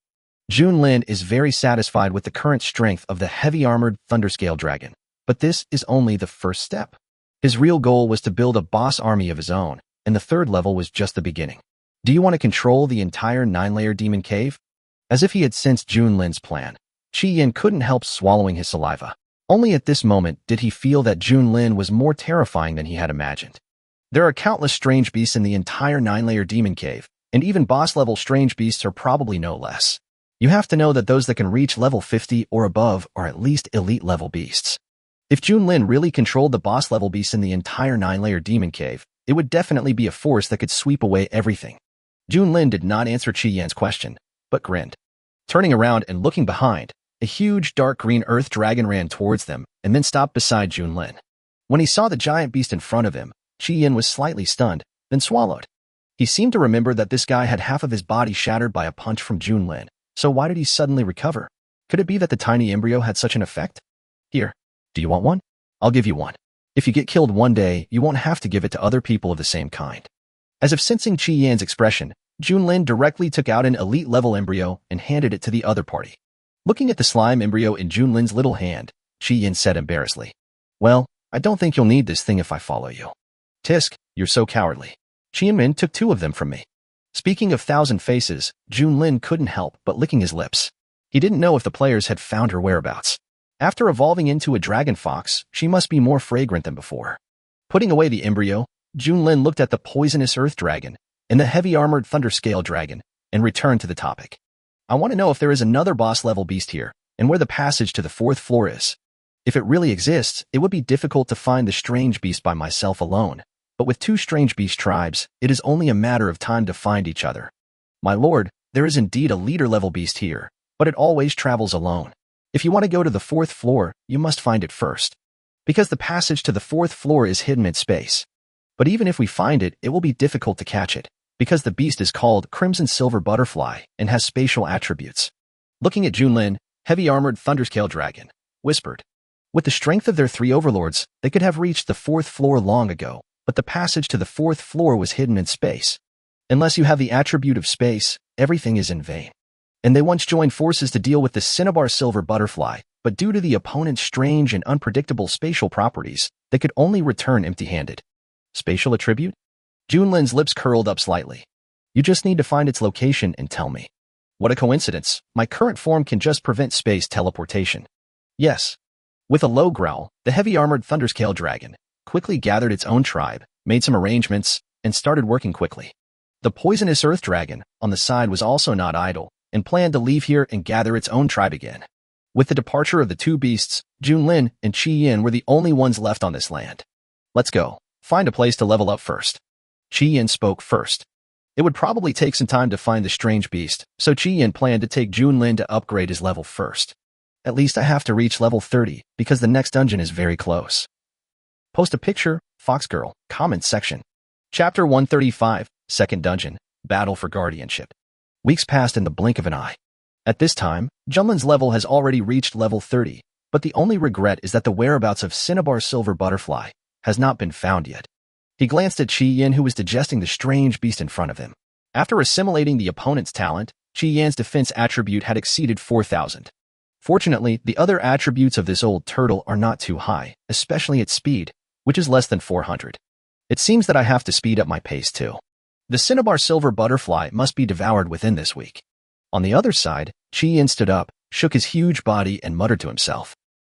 Junlin is very satisfied with the current strength of the heavy-armored Thunderscale Dragon, but this is only the first step. His real goal was to build a boss army of his own, and the third level was just the beginning. Do you want to control the entire 9-layer demon cave? As if he had sensed Junlin's plan, Chi-Yin couldn't help swallowing his saliva. Only at this moment did he feel that Junlin was more terrifying than he had imagined. There are countless strange beasts in the entire 9-layer demon cave, and even boss-level strange beasts are probably no less. You have to know that those that can reach level 50 or above are at least elite-level beasts. If Junlin really controlled the boss-level beasts in the entire 9-layer demon cave, it would definitely be a force that could sweep away everything. Junlin did not answer Chi-Yan's question, but grinned. Turning around and looking behind, a huge dark green earth dragon ran towards them and then stopped beside Junlin. When he saw the giant beast in front of him, Chi-Yin was slightly stunned, then swallowed. He seemed to remember that this guy had half of his body shattered by a punch from Junlin, so why did he suddenly recover? Could it be that the tiny embryo had such an effect? Here, do you want one? I'll give you one. If you get killed one day, you won't have to give it to other people of the same kind. As if sensing Chi-Yan's expression, Junlin directly took out an elite-level embryo and handed it to the other party. Looking at the slime embryo in Junlin's little hand, Chi-Yin said embarrassedly, "Well, I don't think you'll need this thing if I follow you." "Tisk, you're so cowardly. Chi-Yin took 2 of them from me." Speaking of thousand faces, Junlin couldn't help but licking his lips. He didn't know if the players had found her whereabouts. After evolving into a dragon fox, she must be more fragrant than before. Putting away the embryo, Junlin looked at the poisonous earth dragon and the heavy-armored Thunderscale Dragon and returned to the topic. "I want to know if there is another boss-level beast here and where the passage to the 4th floor is. If it really exists, it would be difficult to find the strange beast by myself alone, but with 2 strange beast tribes, it is only a matter of time to find each other. My lord, there is indeed a leader-level beast here, but it always travels alone. If you want to go to the 4th floor, you must find it first, because the passage to the 4th floor is hidden in space. But even if we find it, it will be difficult to catch it. because the beast is called Crimson Silver Butterfly and has spatial attributes. Looking at Junlin, heavy-armored Thunderscale Dragon, whispered. With the strength of their 3 overlords, they could have reached the 4th floor long ago, but the passage to the 4th floor was hidden in space. Unless you have the attribute of space, everything is in vain. And they once joined forces to deal with the Cinnabar Silver Butterfly, but due to the opponent's strange and unpredictable spatial properties, they could only return empty-handed. Spatial attribute? Junlin's lips curled up slightly. You just need to find its location and tell me. What a coincidence, my current form can just prevent space teleportation. Yes. With a low growl, the heavy-armored Thunderscale Dragon quickly gathered its own tribe, made some arrangements, and started working quickly. The poisonous Earth Dragon, on the side, was also not idle, and planned to leave here and gather its own tribe again. With the departure of the 2 beasts, Junlin and Qi Yin were the only ones left on this land. Let's go. Find a place to level up first. Qi Yin spoke first. It would probably take some time to find the strange beast, so Qi Yin planned to take Junlin to upgrade his level first. At least I have to reach level 30, because the next dungeon is very close. Post a picture, Foxgirl, comments section. Chapter 135, Second Dungeon, Battle for Guardianship. Weeks passed in the blink of an eye. At this time, Junlin's level has already reached level 30, but the only regret is that the whereabouts of Cinnabar Silver Butterfly has not been found yet. He glanced at Qi Yin, who was digesting the strange beast in front of him. After assimilating the opponent's talent, Qi Yin's defense attribute had exceeded 4,000. Fortunately, the other attributes of this old turtle are not too high, especially its speed, which is less than 400. It seems that I have to speed up my pace too. The Cinnabar Silver Butterfly must be devoured within this week. On the other side, Qi Yin stood up, shook his huge body, and muttered to himself.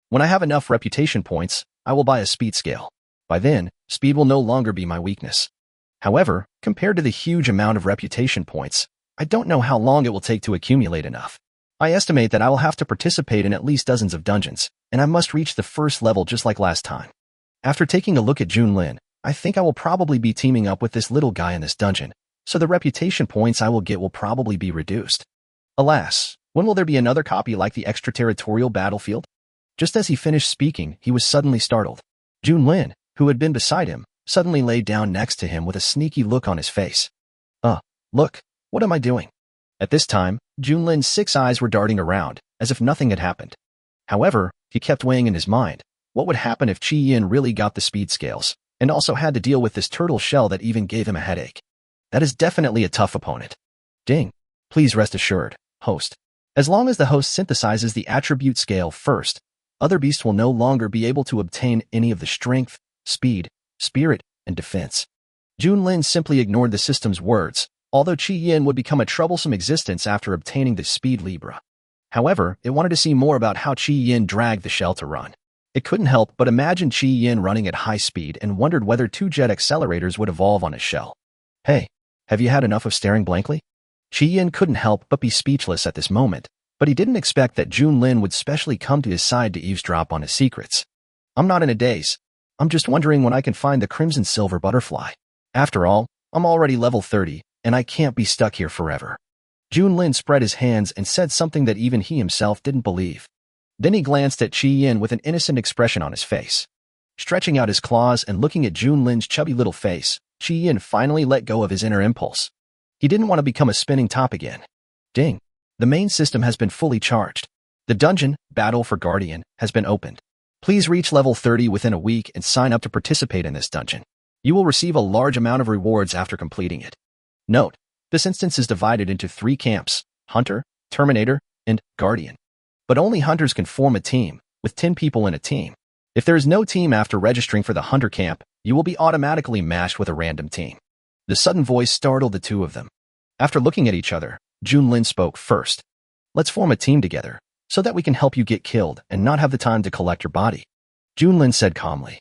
When I have enough reputation points, I will buy a speed scale. By then, speed will no longer be my weakness. However, compared to the huge amount of reputation points, I don't know how long it will take to accumulate enough. I estimate that I will have to participate in at least dozens of dungeons, and I must reach the first level just like last time. After taking a look at Junlin, I think I will probably be teaming up with this little guy in this dungeon, so the reputation points I will get will probably be reduced. Alas, when will there be another copy like the extraterritorial battlefield? Just as he finished speaking, he was suddenly startled. Junlin, who had been beside him, suddenly lay down next to him with a sneaky look on his face. Look, what am I doing? At this time, Junlin's 6 eyes were darting around, as if nothing had happened. However, he kept weighing in his mind, what would happen if Qi Yin really got the speed scales, and also had to deal with this turtle shell that even gave him a headache? That is definitely a tough opponent. Ding. Please rest assured, host. As long as the host synthesizes the attribute scale first, other beasts will no longer be able to obtain any of the strength, speed, spirit, and defense. Junlin simply ignored the system's words, although Qi Yin would become a troublesome existence after obtaining the speed Libra. However, it wanted to see more about how Qi Yin dragged the shell to run. It couldn't help but imagine Qi Yin running at high speed and wondered whether 2 jet accelerators would evolve on his shell. Hey, have you had enough of staring blankly? Qi Yin couldn't help but be speechless at this moment, but he didn't expect that Junlin would specially come to his side to eavesdrop on his secrets. I'm not in a daze. I'm just wondering when I can find the Crimson Silver Butterfly. After all, I'm already level 30, and I can't be stuck here forever. Junlin spread his hands and said something that even he himself didn't believe. Then he glanced at Qi Yin with an innocent expression on his face. Stretching out his claws and looking at Junlin's chubby little face, Qi Yin finally let go of his inner impulse. He didn't want to become a spinning top again. Ding. The main system has been fully charged. The dungeon, Battle for Guardian, has been opened. Please reach level 30 within a week and sign up to participate in this dungeon. You will receive a large amount of rewards after completing it. Note, this instance is divided into 3 camps, Hunter, Terminator, and Guardian. But only Hunters can form a team, with 10 people in a team. If there is no team after registering for the Hunter camp, you will be automatically matched with a random team. The sudden voice startled the 2 of them. After looking at each other, Junlin spoke first. Let's form a team together, so that we can help you get killed and not have the time to collect your body. Junlin said calmly.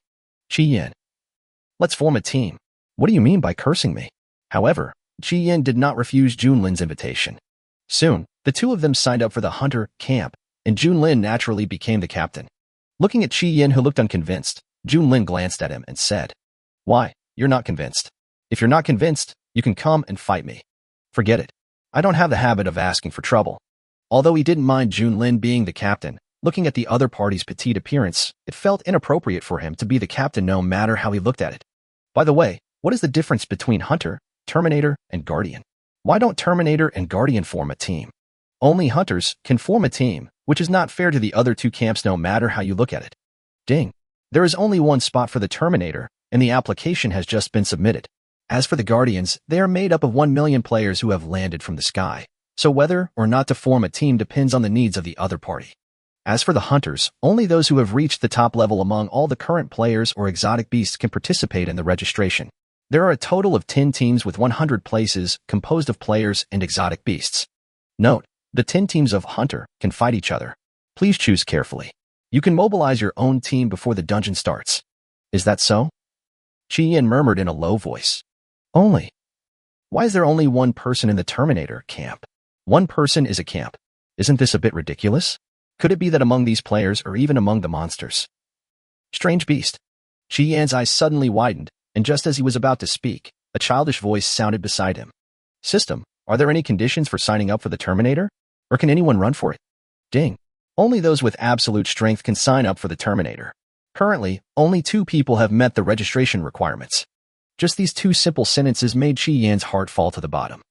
Qi Yin. Let's form a team. What do you mean by cursing me? However, Qi Yin did not refuse Junlin's invitation. Soon, the 2 of them signed up for the Hunter camp, and Junlin naturally became the captain. Looking at Qi Yin, who looked unconvinced, Junlin glanced at him and said, Why, you're not convinced. If you're not convinced, you can come and fight me. Forget it. I don't have the habit of asking for trouble. Although he didn't mind Junlin being the captain, looking at the other party's petite appearance, it felt inappropriate for him to be the captain no matter how he looked at it. By the way, what is the difference between Hunter, Terminator and Guardian. Why don't Terminator and Guardian form a team? Only hunters can form a team, which is not fair to the other two camps no matter how you look at it. Ding. There is only one spot for the Terminator, and the application has just been submitted. As for the Guardians, they are made up of 1 million players who have landed from the sky, so whether or not to form a team depends on the needs of the other party. As for the hunters, only those who have reached the top level among all the current players or exotic beasts can participate in the registration. There are a total of 10 teams with 100 places composed of players and exotic beasts. Note, the 10 teams of hunter can fight each other. Please choose carefully. You can mobilize your own team before the dungeon starts. Is that so? Chi-Yin murmured in a low voice. Only. Why is there only one person in the Terminator camp? One person is a camp. Isn't this a bit ridiculous? Could it be that among these players or even among the monsters? Strange beast. Chi-Yin's eyes suddenly widened, and just as he was about to speak, a childish voice sounded beside him. System, are there any conditions for signing up for the Terminator? Or can anyone run for it? Ding. Only those with absolute strength can sign up for the Terminator. Currently, only 2 people have met the registration requirements. Just these 2 simple sentences made Chi-Yin's heart fall to the bottom.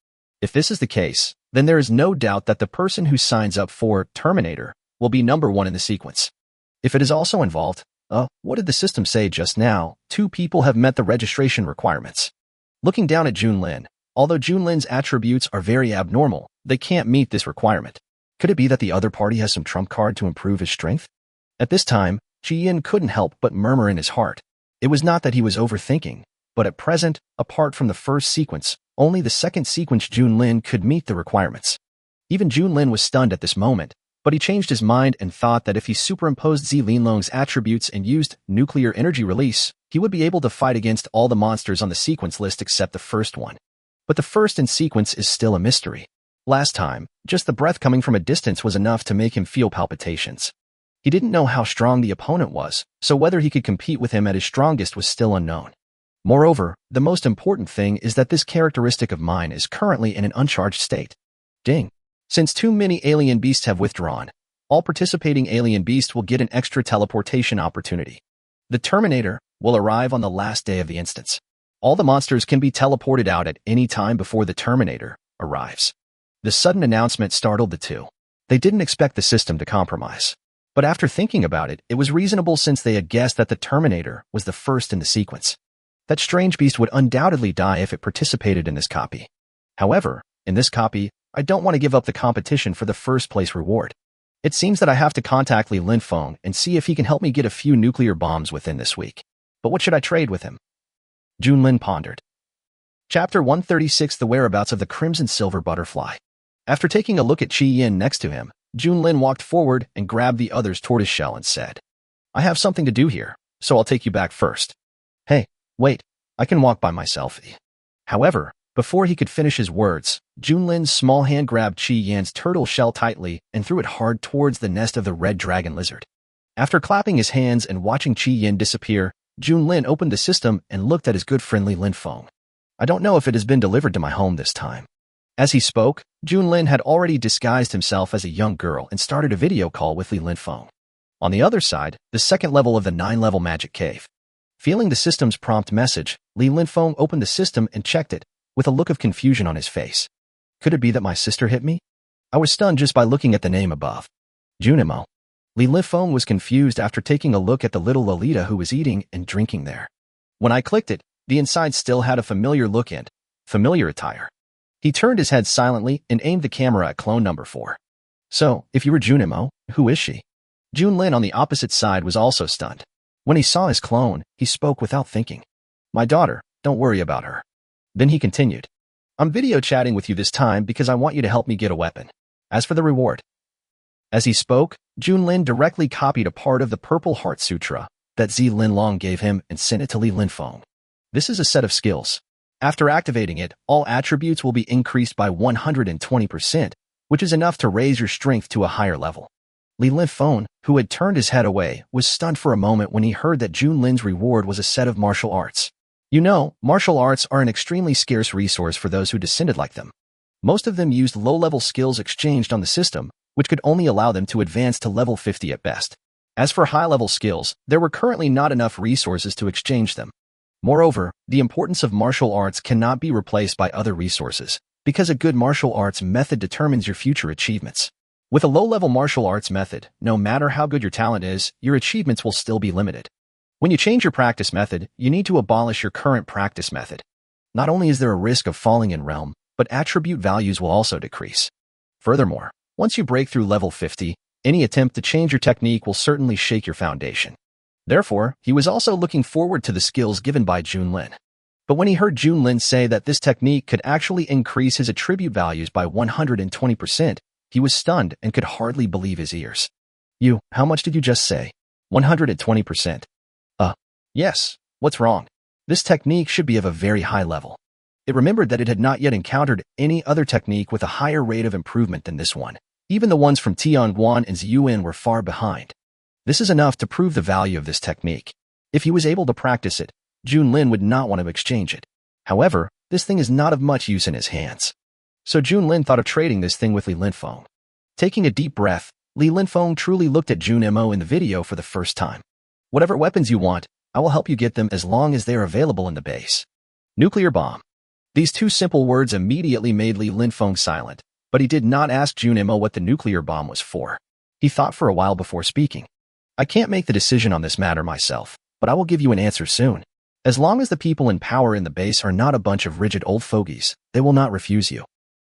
If this is the case, then there is no doubt that the person who signs up for Terminator will be number 1 in the sequence. If it is also involved, what did the system say just now? 2 people have met the registration requirements. Looking down at Junlin, although Junlin's attributes are very abnormal, they can't meet this requirement. Could it be that the other party has some trump card to improve his strength? At this time, Chi-Yin couldn't help but murmur in his heart. It was not that he was overthinking, but at present, apart from the first sequence, only the second sequence Junlin could meet the requirements. Even Junlin was stunned at this moment, but he changed his mind and thought that if he superimposed Linlong's attributes and used nuclear energy release, he would be able to fight against all the monsters on the sequence list except the first one. But the first in sequence is still a mystery. Last time, just the breath coming from a distance was enough to make him feel palpitations. He didn't know how strong the opponent was, so whether he could compete with him at his strongest was still unknown. Moreover, the most important thing is that this characteristic of mine is currently in an uncharged state. Ding. Since too many alien beasts have withdrawn, all participating alien beasts will get an extra teleportation opportunity. The Terminator will arrive on the last day of the instance. All the monsters can be teleported out at any time before the Terminator arrives. The sudden announcement startled the 2. They didn't expect the system to compromise. But after thinking about it, it was reasonable since they had guessed that the Terminator was the first in the sequence. That strange beast would undoubtedly die if it participated in this copy. However, in this copy, I don't want to give up the competition for the first place reward. It seems that I have to contact Li Linfeng and see if he can help me get a few nuclear bombs within this week. But what should I trade with him? Junlin pondered. Chapter 136: The Whereabouts of the Crimson Silver Butterfly. After taking a look at Chi-Yin next to him, Junlin walked forward and grabbed the other's tortoiseshell and said, I have something to do here, so I'll take you back first. Hey, wait, I can walk by myself. However, before he could finish his words, Junlin's small hand grabbed Chi-Yin's turtle shell tightly and threw it hard towards the nest of the red dragon lizard. After clapping his hands and watching Chi-Yin disappear, Junlin opened the system and looked at his good friend Li Linfeng. I don't know if it has been delivered to my home this time. As he spoke, Junlin had already disguised himself as a young girl and started a video call with Li Linfeng. On the other side, the second level of the 9-level magic cave. Feeling the system's prompt message, Li Linfeng opened the system and checked it, with a look of confusion on his face. Could it be that my sister hit me? I was stunned just by looking at the name above. Junimo. Li Linfeng was confused after taking a look at the little Lolita who was eating and drinking there. When I clicked it, the inside still had a familiar look and familiar attire. He turned his head silently and aimed the camera at clone number 4. So, if you were Junimo, who is she? Junlin on the opposite side was also stunned. When he saw his clone, he spoke without thinking. My daughter, don't worry about her. Then he continued. I'm video chatting with you this time because I want you to help me get a weapon. As for the reward. As he spoke, Junlin directly copied a part of the Purple Heart Sutra that Linlong gave him and sent it to Li Linfeng. This is a set of skills. After activating it, all attributes will be increased by 120%, which is enough to raise your strength to a higher level. Li Linfeng, who had turned his head away, was stunned for a moment when he heard that Junlin's reward was a set of martial arts. You know, martial arts are an extremely scarce resource for those who descended like them. Most of them used low-level skills exchanged on the system, which could only allow them to advance to level 50 at best. As for high-level skills, there were currently not enough resources to exchange them. Moreover, the importance of martial arts cannot be replaced by other resources, because a good martial arts method determines your future achievements. With a low-level martial arts method, no matter how good your talent is, your achievements will still be limited. When you change your practice method, you need to abolish your current practice method. Not only is there a risk of falling in realm, but attribute values will also decrease. Furthermore, once you break through level 50, any attempt to change your technique will certainly shake your foundation. Therefore, he was also looking forward to the skills given by Junlin. But when he heard Junlin say that this technique could actually increase his attribute values by 120%, he was stunned and could hardly believe his ears. How much did you just say? 120%. Yes, what's wrong? This technique should be of a very high level. It remembered that it had not yet encountered any other technique with a higher rate of improvement than this one. Even the ones from Tianguan and Ziyuan were far behind. This is enough to prove the value of this technique. If he was able to practice it, Junlin would not want to exchange it. However, this thing is not of much use in his hands. So Junlin thought of trading this thing with Li Linfeng. Taking a deep breath, Li Linfeng truly looked at Junmo in the video for the first time. Whatever weapons you want, I will help you get them as long as they are available in the base. Nuclear bomb. These two simple words immediately made Li Linfeng silent, but he did not ask Junmo what the nuclear bomb was for. He thought for a while before speaking. I can't make the decision on this matter myself, but I will give you an answer soon. As long as the people in power in the base are not a bunch of rigid old fogies, they will not refuse you.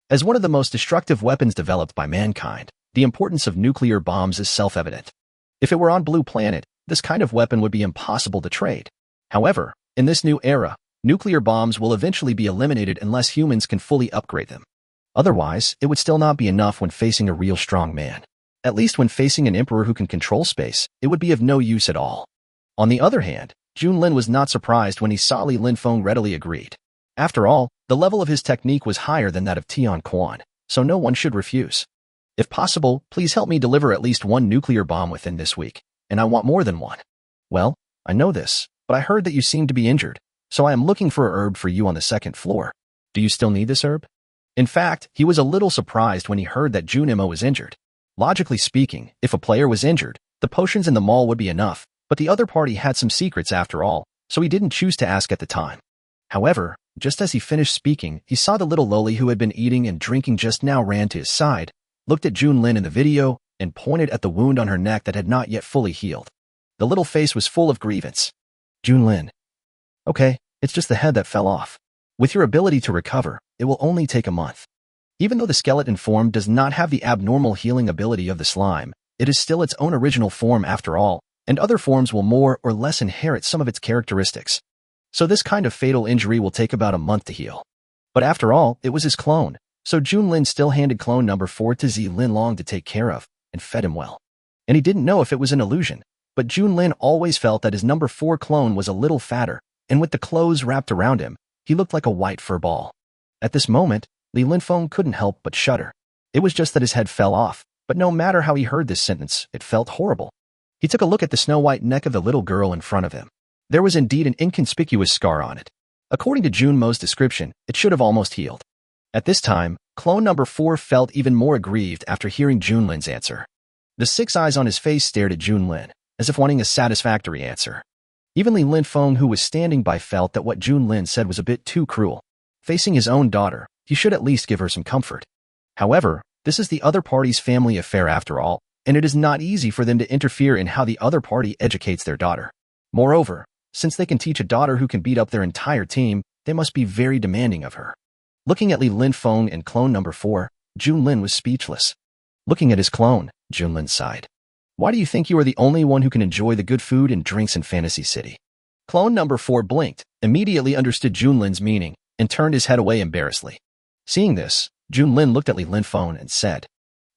As one of the most destructive weapons developed by mankind, the importance of nuclear bombs is self-evident. If it were on Blue Planet, this kind of weapon would be impossible to trade. However, in this new era, nuclear bombs will eventually be eliminated unless humans can fully upgrade them. Otherwise, it would still not be enough when facing a real strong man. At least when facing an emperor who can control space, it would be of no use at all. On the other hand, Junlin was not surprised when he saw Li Linfeng readily agreed. After all, the level of his technique was higher than that of Tianquan, so no one should refuse. If possible, please help me deliver at least one nuclear bomb within this week, and I want more than one. Well, I know this, but I heard that you seem to be injured, so I am looking for a herb for you on the second floor. Do you still need this herb? In fact, he was a little surprised when he heard that Junmo was injured. Logically speaking, if a player was injured, the potions in the mall would be enough, but the other party had some secrets after all, so he didn't choose to ask at the time. However, just as he finished speaking, he saw the little loli who had been eating and drinking just now ran to his side, looked at Junlin in the video, and pointed at the wound on her neck that had not yet fully healed. The little face was full of grievance. Junlin. Okay, it's just the head that fell off. With your ability to recover, it will only take a month. Even though the skeleton form does not have the abnormal healing ability of the slime, it is still its own original form after all, and other forms will more or less inherit some of its characteristics. So this kind of fatal injury will take about a month to heal. But after all, it was his clone, so Junlin still handed clone number 4 to Zi Linlong to take care of, and fed him well. And he didn't know if it was an illusion, but Junlin always felt that his number 4 clone was a little fatter, and with the clothes wrapped around him, he looked like a white fur ball. At this moment, Li Linfeng couldn't help but shudder. It was just that his head fell off, but no matter how he heard this sentence, it felt horrible. He took a look at the snow-white neck of the little girl in front of him. There was indeed an inconspicuous scar on it. According to Junmo's description, it should have almost healed. At this time, clone number 4 felt even more aggrieved after hearing Junlin's answer. The 6 eyes on his face stared at Junlin, as if wanting a satisfactory answer. Even Li Linfeng, who was standing by, felt that what Junlin said was a bit too cruel. Facing his own daughter, he should at least give her some comfort. However, this is the other party's family affair after all, and it is not easy for them to interfere in how the other party educates their daughter. Moreover, since they can teach a daughter who can beat up their entire team, they must be very demanding of her. Looking at Li Linfeng and clone number 4, Junlin was speechless. Looking at his clone, Junlin sighed. Why do you think you are the only one who can enjoy the good food and drinks in Fantasy City? Clone number 4 blinked, immediately understood Junlin's meaning, and turned his head away embarrassedly. Seeing this, Junlin looked at Li Linfeng and said,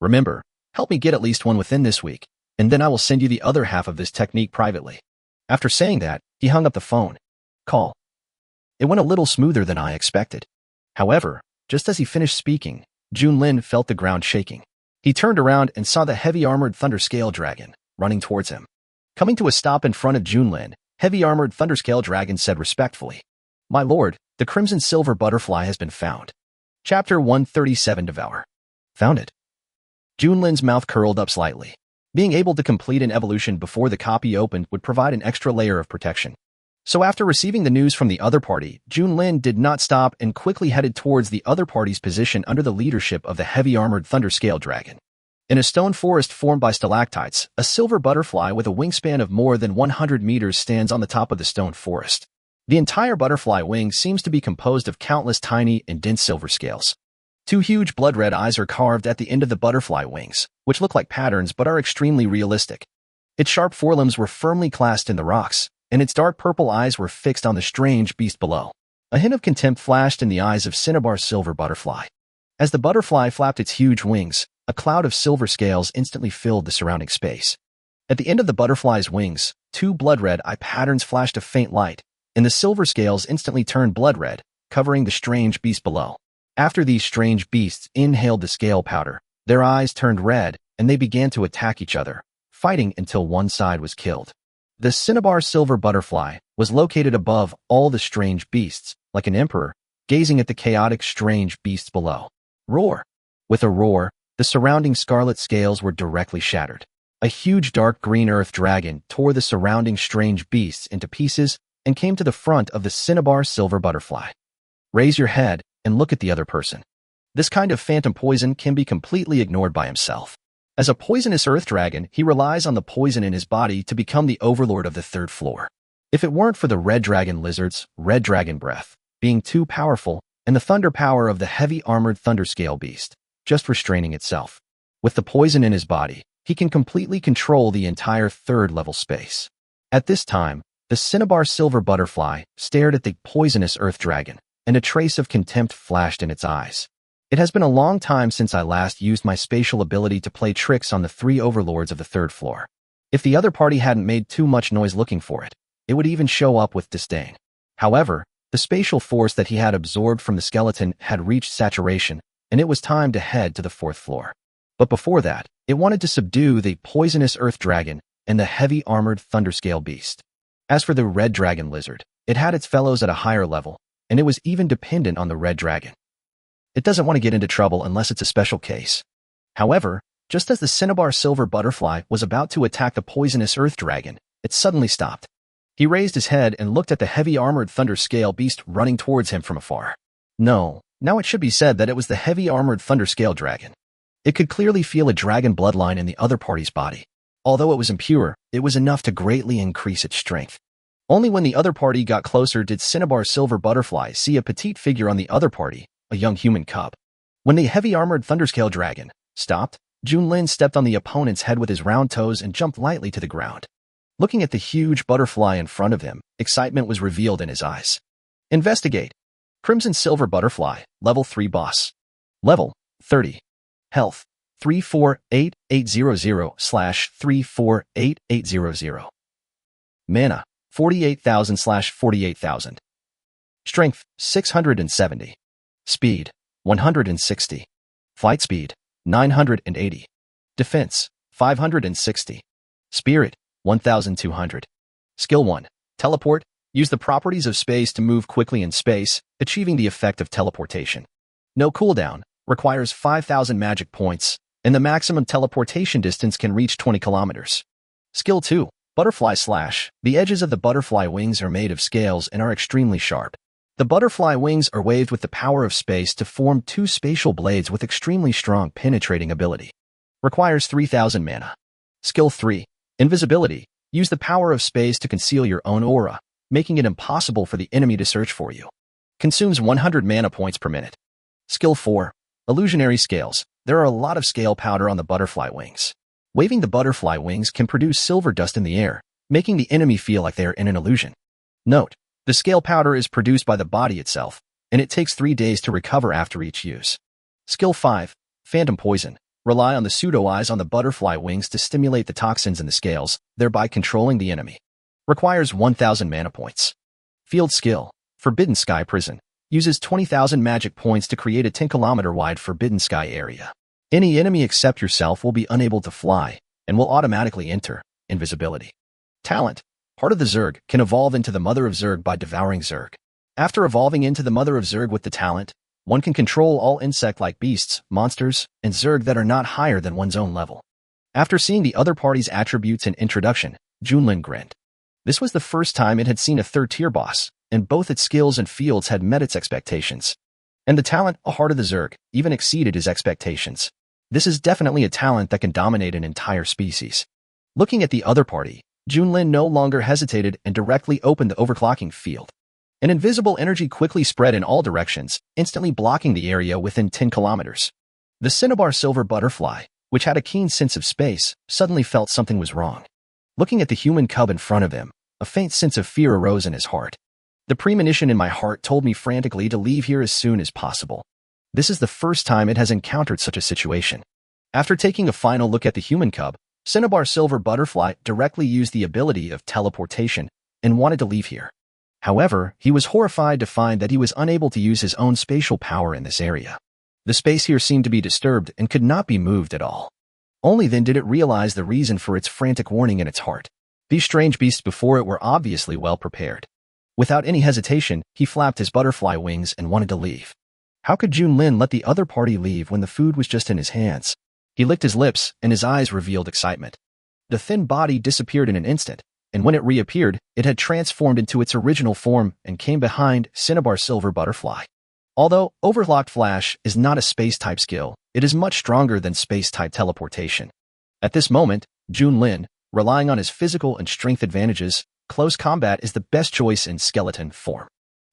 Remember, help me get at least one within this week, and then I will send you the other half of this technique privately. After saying that, he hung up the phone. Call. It went a little smoother than I expected. However, just as he finished speaking, Junlin felt the ground shaking. He turned around and saw the heavy-armored Thunderscale Dragon running towards him. Coming to a stop in front of Junlin, heavy-armored Thunderscale Dragon said respectfully, My lord, the Crimson Silver Butterfly has been found. Chapter 137 Devour. Found it. Junlin's mouth curled up slightly. Being able to complete an evolution before the copy opened would provide an extra layer of protection. So after receiving the news from the other party, Junlin did not stop and quickly headed towards the other party's position under the leadership of the heavy-armored Thunderscale Dragon. In a stone forest formed by stalactites, a silver butterfly with a wingspan of more than 100 meters stands on the top of the stone forest. The entire butterfly wing seems to be composed of countless tiny and dense silver scales. Two huge blood-red eyes are carved at the end of the butterfly wings, which look like patterns but are extremely realistic. Its sharp forelimbs were firmly clasped in the rocks, and its dark purple eyes were fixed on the strange beast below. A hint of contempt flashed in the eyes of Cinnabar's silver butterfly. As the butterfly flapped its huge wings, a cloud of silver scales instantly filled the surrounding space. At the end of the butterfly's wings, two blood-red eye patterns flashed a faint light, and the silver scales instantly turned blood-red, covering the strange beast below. After these strange beasts inhaled the scale powder, their eyes turned red, and they began to attack each other, fighting until one side was killed. The Cinnabar silver butterfly was located above all the strange beasts, like an emperor, gazing at the chaotic strange beasts below. Roar! With a roar, the surrounding scarlet scales were directly shattered. A huge dark green earth dragon tore the surrounding strange beasts into pieces and came to the front of the Cinnabar silver butterfly. Raise your head and look at the other person. This kind of phantom poison can be completely ignored by himself. As a poisonous earth dragon, he relies on the poison in his body to become the overlord of the third floor. If it weren't for the red dragon lizard's red dragon breath being too powerful and the thunder power of the heavy-armored thunderscale beast just restraining itself, with the poison in his body, he can completely control the entire third-level space. At this time, the Cinnabar silver butterfly stared at the poisonous earth dragon, and a trace of contempt flashed in its eyes. It has been a long time since I last used my spatial ability to play tricks on the three overlords of the third floor. If the other party hadn't made too much noise looking for it, it would even show up with disdain. However, the spatial force that he had absorbed from the skeleton had reached saturation, and it was time to head to the fourth floor. But before that, it wanted to subdue the poisonous earth dragon and the heavy-armored thunderscale beast. As for the red dragon lizard, it had its fellows at a higher level, and it was even dependent on the red dragon. It doesn't want to get into trouble unless it's a special case. However, just as the Cinnabar silver butterfly was about to attack the poisonous earth dragon, it suddenly stopped. He raised his head and looked at the heavy-armored thunderscale beast running towards him from afar. No, now it should be said that it was the heavy-armored thunderscale dragon. It could clearly feel a dragon bloodline in the other party's body. Although it was impure, it was enough to greatly increase its strength. Only when the other party got closer did Cinnabar's silver butterfly see a petite figure on the other party, a young human cub. When the heavy-armored thunderscale dragon stopped, Junlin stepped on the opponent's head with his round toes and jumped lightly to the ground. Looking at the huge butterfly in front of him, excitement was revealed in his eyes. Investigate. Crimson Silver Butterfly, Level 3 Boss. Level 30. Health 348800/348800. Mana 48,000/48,000. Strength 670. Speed 160. Flight speed 980. Defense 560. Spirit 1,200. Skill 1. Teleport. Use the properties of space to move quickly in space, achieving the effect of teleportation. No cooldown. Requires 5,000 magic points, and the maximum teleportation distance can reach 20 kilometers. Skill 2. Butterfly Slash. The edges of the butterfly wings are made of scales and are extremely sharp. The butterfly wings are waved with the power of space to form two spatial blades with extremely strong penetrating ability. Requires 3,000 mana. Skill 3. Invisibility. Use the power of space to conceal your own aura, making it impossible for the enemy to search for you. Consumes 100 mana points per minute. Skill 4. Illusionary Scales. There are a lot of scale powder on the butterfly wings. Waving the butterfly wings can produce silver dust in the air, making the enemy feel like they are in an illusion. Note: the scale powder is produced by the body itself, and it takes 3 days to recover after each use. Skill 5. Phantom Poison. Rely on the pseudo-eyes on the butterfly wings to stimulate the toxins in the scales, thereby controlling the enemy. Requires 1,000 mana points. Field Skill. Forbidden Sky Prison. Uses 20,000 magic points to create a 10-kilometer-wide Forbidden Sky area. Any enemy except yourself will be unable to fly, and will automatically enter invisibility. Talent. Heart of the Zerg can evolve into the Mother of Zerg by devouring Zerg. After evolving into the Mother of Zerg with the talent, one can control all insect-like beasts, monsters, and Zerg that are not higher than one's own level. After seeing the other party's attributes and introduction, Junlin grinned. This was the first time it had seen a third-tier boss, and both its skills and fields had met its expectations. And the talent, a Heart of the Zerg, even exceeded his expectations. This is definitely a talent that can dominate an entire species. Looking at the other party, Junlin no longer hesitated and directly opened the overclocking field. An invisible energy quickly spread in all directions, instantly blocking the area within 10 kilometers. The cinnabar silver butterfly, which had a keen sense of space, suddenly felt something was wrong. Looking at the human cub in front of him, a faint sense of fear arose in his heart. The premonition in my heart told me frantically to leave here as soon as possible. This is the first time it has encountered such a situation. After taking a final look at the human cub, Cinnabar Silver Butterfly directly used the ability of teleportation and wanted to leave here. However, he was horrified to find that he was unable to use his own spatial power in this area. The space here seemed to be disturbed and could not be moved at all. Only then did it realize the reason for its frantic warning in its heart. These strange beasts before it were obviously well prepared. Without any hesitation, he flapped his butterfly wings and wanted to leave. How could Junlin let the other party leave when the food was just in his hands? He licked his lips, and his eyes revealed excitement. The thin body disappeared in an instant, and when it reappeared, it had transformed into its original form and came behind Cinnabar Silver Butterfly. Although Overclocked Flash is not a space-type skill, it is much stronger than space-type teleportation. At this moment, Junlin, relying on his physical and strength advantages, close combat is the best choice in skeleton form.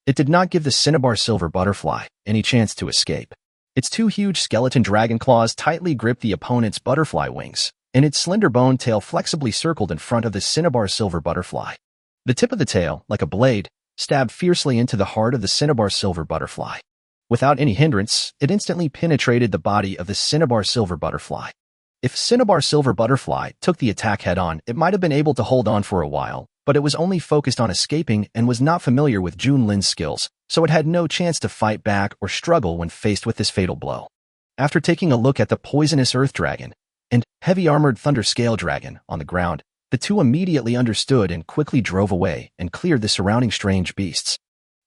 It did not give the Cinnabar Silver Butterfly any chance to escape. Its two huge skeleton dragon claws tightly gripped the opponent's butterfly wings, and its slender bone tail flexibly circled in front of the Cinnabar Silver Butterfly. The tip of the tail, like a blade, stabbed fiercely into the heart of the Cinnabar Silver Butterfly. Without any hindrance, it instantly penetrated the body of the Cinnabar Silver Butterfly. If Cinnabar Silver Butterfly took the attack head-on, it might have been able to hold on for a while, but it was only focused on escaping and was not familiar with Junlin's skills, so it had no chance to fight back or struggle when faced with this fatal blow. After taking a look at the poisonous Earth Dragon and heavy-armored Thunder Scale Dragon on the ground, the two immediately understood and quickly drove away and cleared the surrounding strange beasts.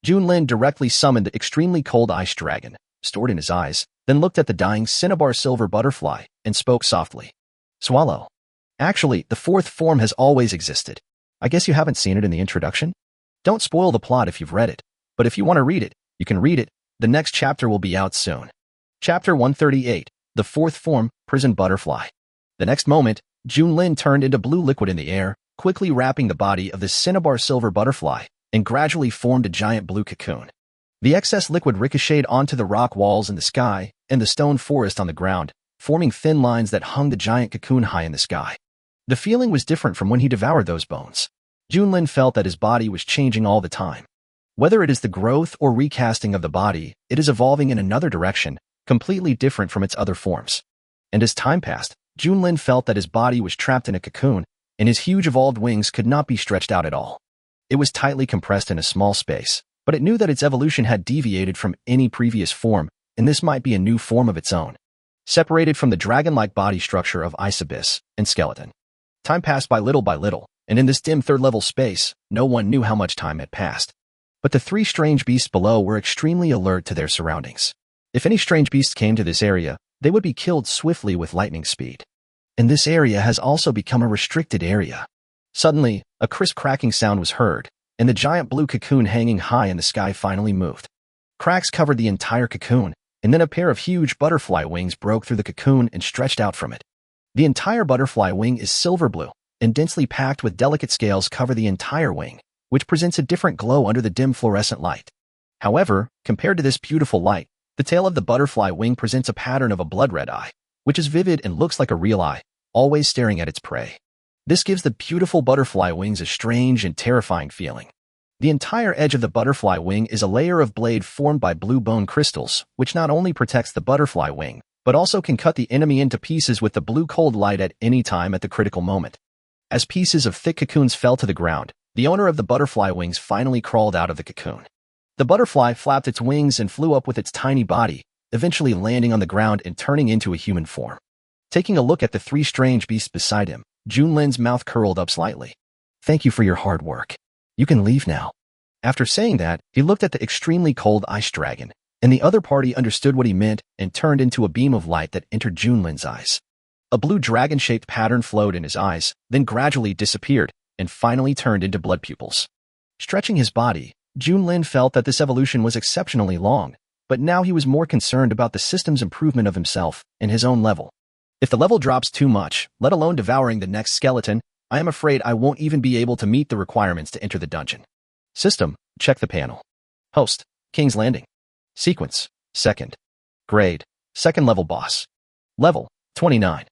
Junlin directly summoned the extremely cold Ice Dragon, stored in his eyes, then looked at the dying Cinnabar Silver Butterfly and spoke softly. Swallow. Actually, the fourth form has always existed. I guess you haven't seen it in the introduction? Don't spoil the plot if you've read it, but if you want to read it, you can read it. The next chapter will be out soon. Chapter 138, The Fourth Form, Prison Butterfly. The next moment, Junlin turned into blue liquid in the air, quickly wrapping the body of the Cinnabar Silver Butterfly, and gradually formed a giant blue cocoon. The excess liquid ricocheted onto the rock walls in the sky and the stone forest on the ground, forming thin lines that hung the giant cocoon high in the sky. The feeling was different from when he devoured those bones. Junlin felt that his body was changing all the time. Whether it is the growth or recasting of the body, it is evolving in another direction, completely different from its other forms. And as time passed, Junlin felt that his body was trapped in a cocoon, and his huge evolved wings could not be stretched out at all. It was tightly compressed in a small space, but it knew that its evolution had deviated from any previous form, and this might be a new form of its own. Separated from the dragon-like body structure of Ice Abyss and Skeleton. Time passed by little, and in this dim third-level space, no one knew how much time had passed. But the three strange beasts below were extremely alert to their surroundings. If any strange beast came to this area, they would be killed swiftly with lightning speed. And this area has also become a restricted area. Suddenly, a crisp cracking sound was heard, and the giant blue cocoon hanging high in the sky finally moved. Cracks covered the entire cocoon, and then a pair of huge butterfly wings broke through the cocoon and stretched out from it. The entire butterfly wing is silver blue, and densely packed with delicate scales cover the entire wing, which presents a different glow under the dim fluorescent light. However, compared to this beautiful light, the tail of the butterfly wing presents a pattern of a blood-red eye, which is vivid and looks like a real eye, always staring at its prey. This gives the beautiful butterfly wings a strange and terrifying feeling. The entire edge of the butterfly wing is a layer of blade formed by blue bone crystals, which not only protects the butterfly wing, but also can cut the enemy into pieces with the blue cold light at any time at the critical moment. As pieces of thick cocoons fell to the ground, the owner of the butterfly wings finally crawled out of the cocoon. The butterfly flapped its wings and flew up with its tiny body, eventually landing on the ground and turning into a human form. Taking a look at the three strange beasts beside him, Junlin's mouth curled up slightly. Thank you for your hard work. You can leave now. After saying that, he looked at the extremely cold Ice Dragon, and the other party understood what he meant and turned into a beam of light that entered Junlin's eyes. A blue dragon-shaped pattern flowed in his eyes, then gradually disappeared, and finally turned into blood pupils. Stretching his body, Junlin felt that this evolution was exceptionally long, but now he was more concerned about the system's improvement of himself and his own level. If the level drops too much, let alone devouring the next skeleton, I am afraid I won't even be able to meet the requirements to enter the dungeon. System, check the panel. Host, King's Landing. Sequence, second. Grade, second level boss. Level, 29.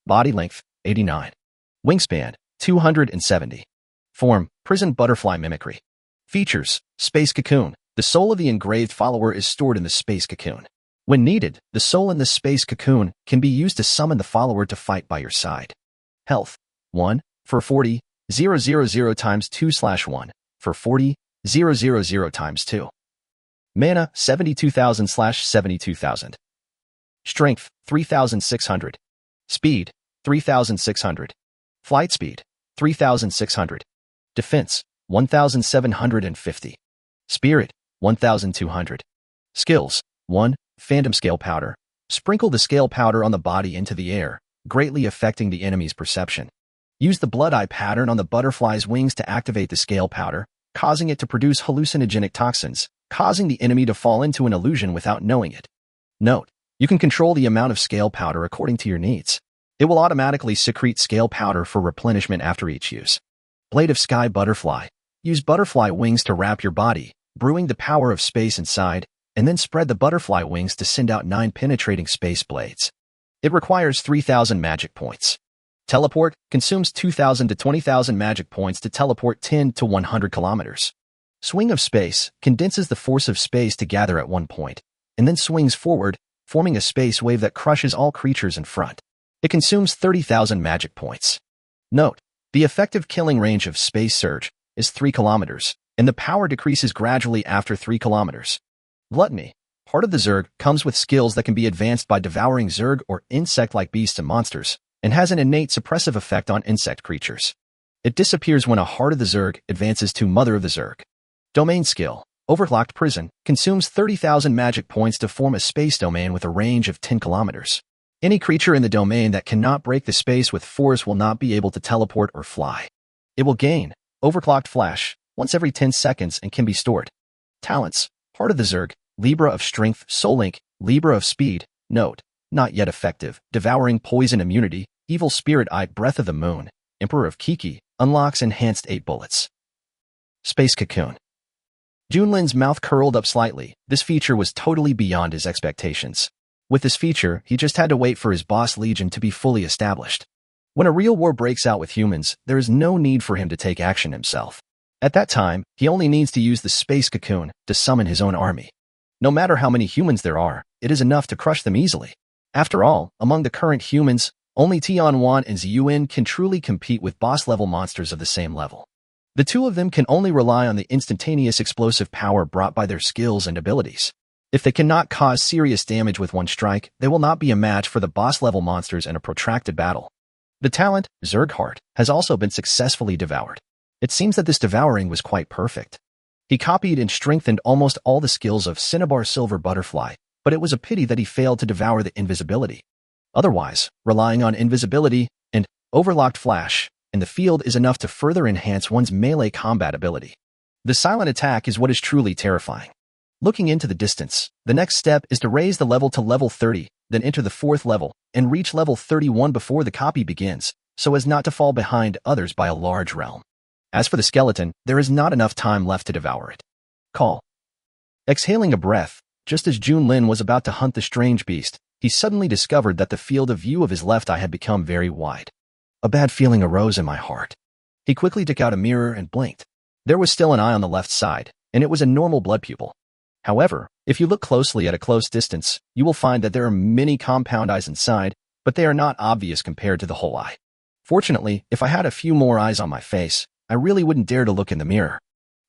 Body length, 89. Wingspan, 270. Form, prison butterfly mimicry. Features, space cocoon. The soul of the engraved follower is stored in the space cocoon. When needed, the soul in the space cocoon can be used to summon the follower to fight by your side. Health, 1, for 40, 000 times 2/1, for 40, 000 times 2. Mana, 72,000/72,000. Strength, 3,600. Speed, 3,600. Flight speed, 3,600. Defense, 1,750. Spirit, 1,200. Skills, 1. Phantom Scale Powder. Sprinkle the scale powder on the body into the air, greatly affecting the enemy's perception. Use the blood eye pattern on the butterfly's wings to activate the scale powder, causing it to produce hallucinogenic toxins, causing the enemy to fall into an illusion without knowing it. Note, you can control the amount of scale powder according to your needs. It will automatically secrete scale powder for replenishment after each use. Blade of Sky Butterfly. Use butterfly wings to wrap your body, brewing the power of space inside, and then spread the butterfly wings to send out 9 penetrating space blades. It requires 3,000 magic points. Teleport consumes 2,000 to 20,000 magic points to teleport 10 to 100 kilometers. Swing of Space condenses the force of space to gather at one point, and then swings forward, forming a space wave that crushes all creatures in front. It consumes 30,000 magic points. Note, the effective killing range of Space Surge is 3 kilometers, and the power decreases gradually after 3 kilometers. Gluttony. Part of the Zerg comes with skills that can be advanced by devouring Zerg or insect-like beasts and monsters, and has an innate suppressive effect on insect creatures. It disappears when a Heart of the Zerg advances to Mother of the Zerg. Domain Skill. Overclocked Prison consumes 30,000 magic points to form a space domain with a range of 10 kilometers. Any creature in the domain that cannot break the space with force will not be able to teleport or fly. It will gain Overclocked Flash once every 10 seconds and can be stored. Talents. Heart of the Zerg, Libra of Strength, Soul Link, Libra of Speed. Note, not yet effective. Devouring Poison Immunity, Evil Spirit Eye, Breath of the Moon, Emperor of Kiki, unlocks enhanced 8 bullets. Space Cocoon. Junlin's mouth curled up slightly. This feature was totally beyond his expectations. With this feature, he just had to wait for his boss Legion to be fully established. When a real war breaks out with humans, there is no need for him to take action himself. At that time, he only needs to use the space cocoon to summon his own army. No matter how many humans there are, it is enough to crush them easily. After all, among the current humans, only Tianwan and Ziyuan can truly compete with boss-level monsters of the same level. The two of them can only rely on the instantaneous explosive power brought by their skills and abilities. If they cannot cause serious damage with one strike, they will not be a match for the boss-level monsters in a protracted battle. The talent, Zerg Heart, has also been successfully devoured. It seems that this devouring was quite perfect. He copied and strengthened almost all the skills of Cinnabar Silver Butterfly, but it was a pity that he failed to devour the invisibility. Otherwise, relying on invisibility and overlocked flash in the field is enough to further enhance one's melee combat ability. The silent attack is what is truly terrifying. Looking into the distance, the next step is to raise the level to level 30, then enter the 4th level, and reach level 31 before the copy begins, so as not to fall behind others by a large realm. As for the skeleton, there is not enough time left to devour it. Call. Exhaling a breath, just as Junlin was about to hunt the strange beast, he suddenly discovered that the field of view of his left eye had become very wide. A bad feeling arose in my heart. He quickly took out a mirror and blinked. There was still an eye on the left side, and it was a normal blood pupil. However, if you look closely at a close distance, you will find that there are many compound eyes inside, but they are not obvious compared to the whole eye. Fortunately, if I had a few more eyes on my face, I really wouldn't dare to look in the mirror.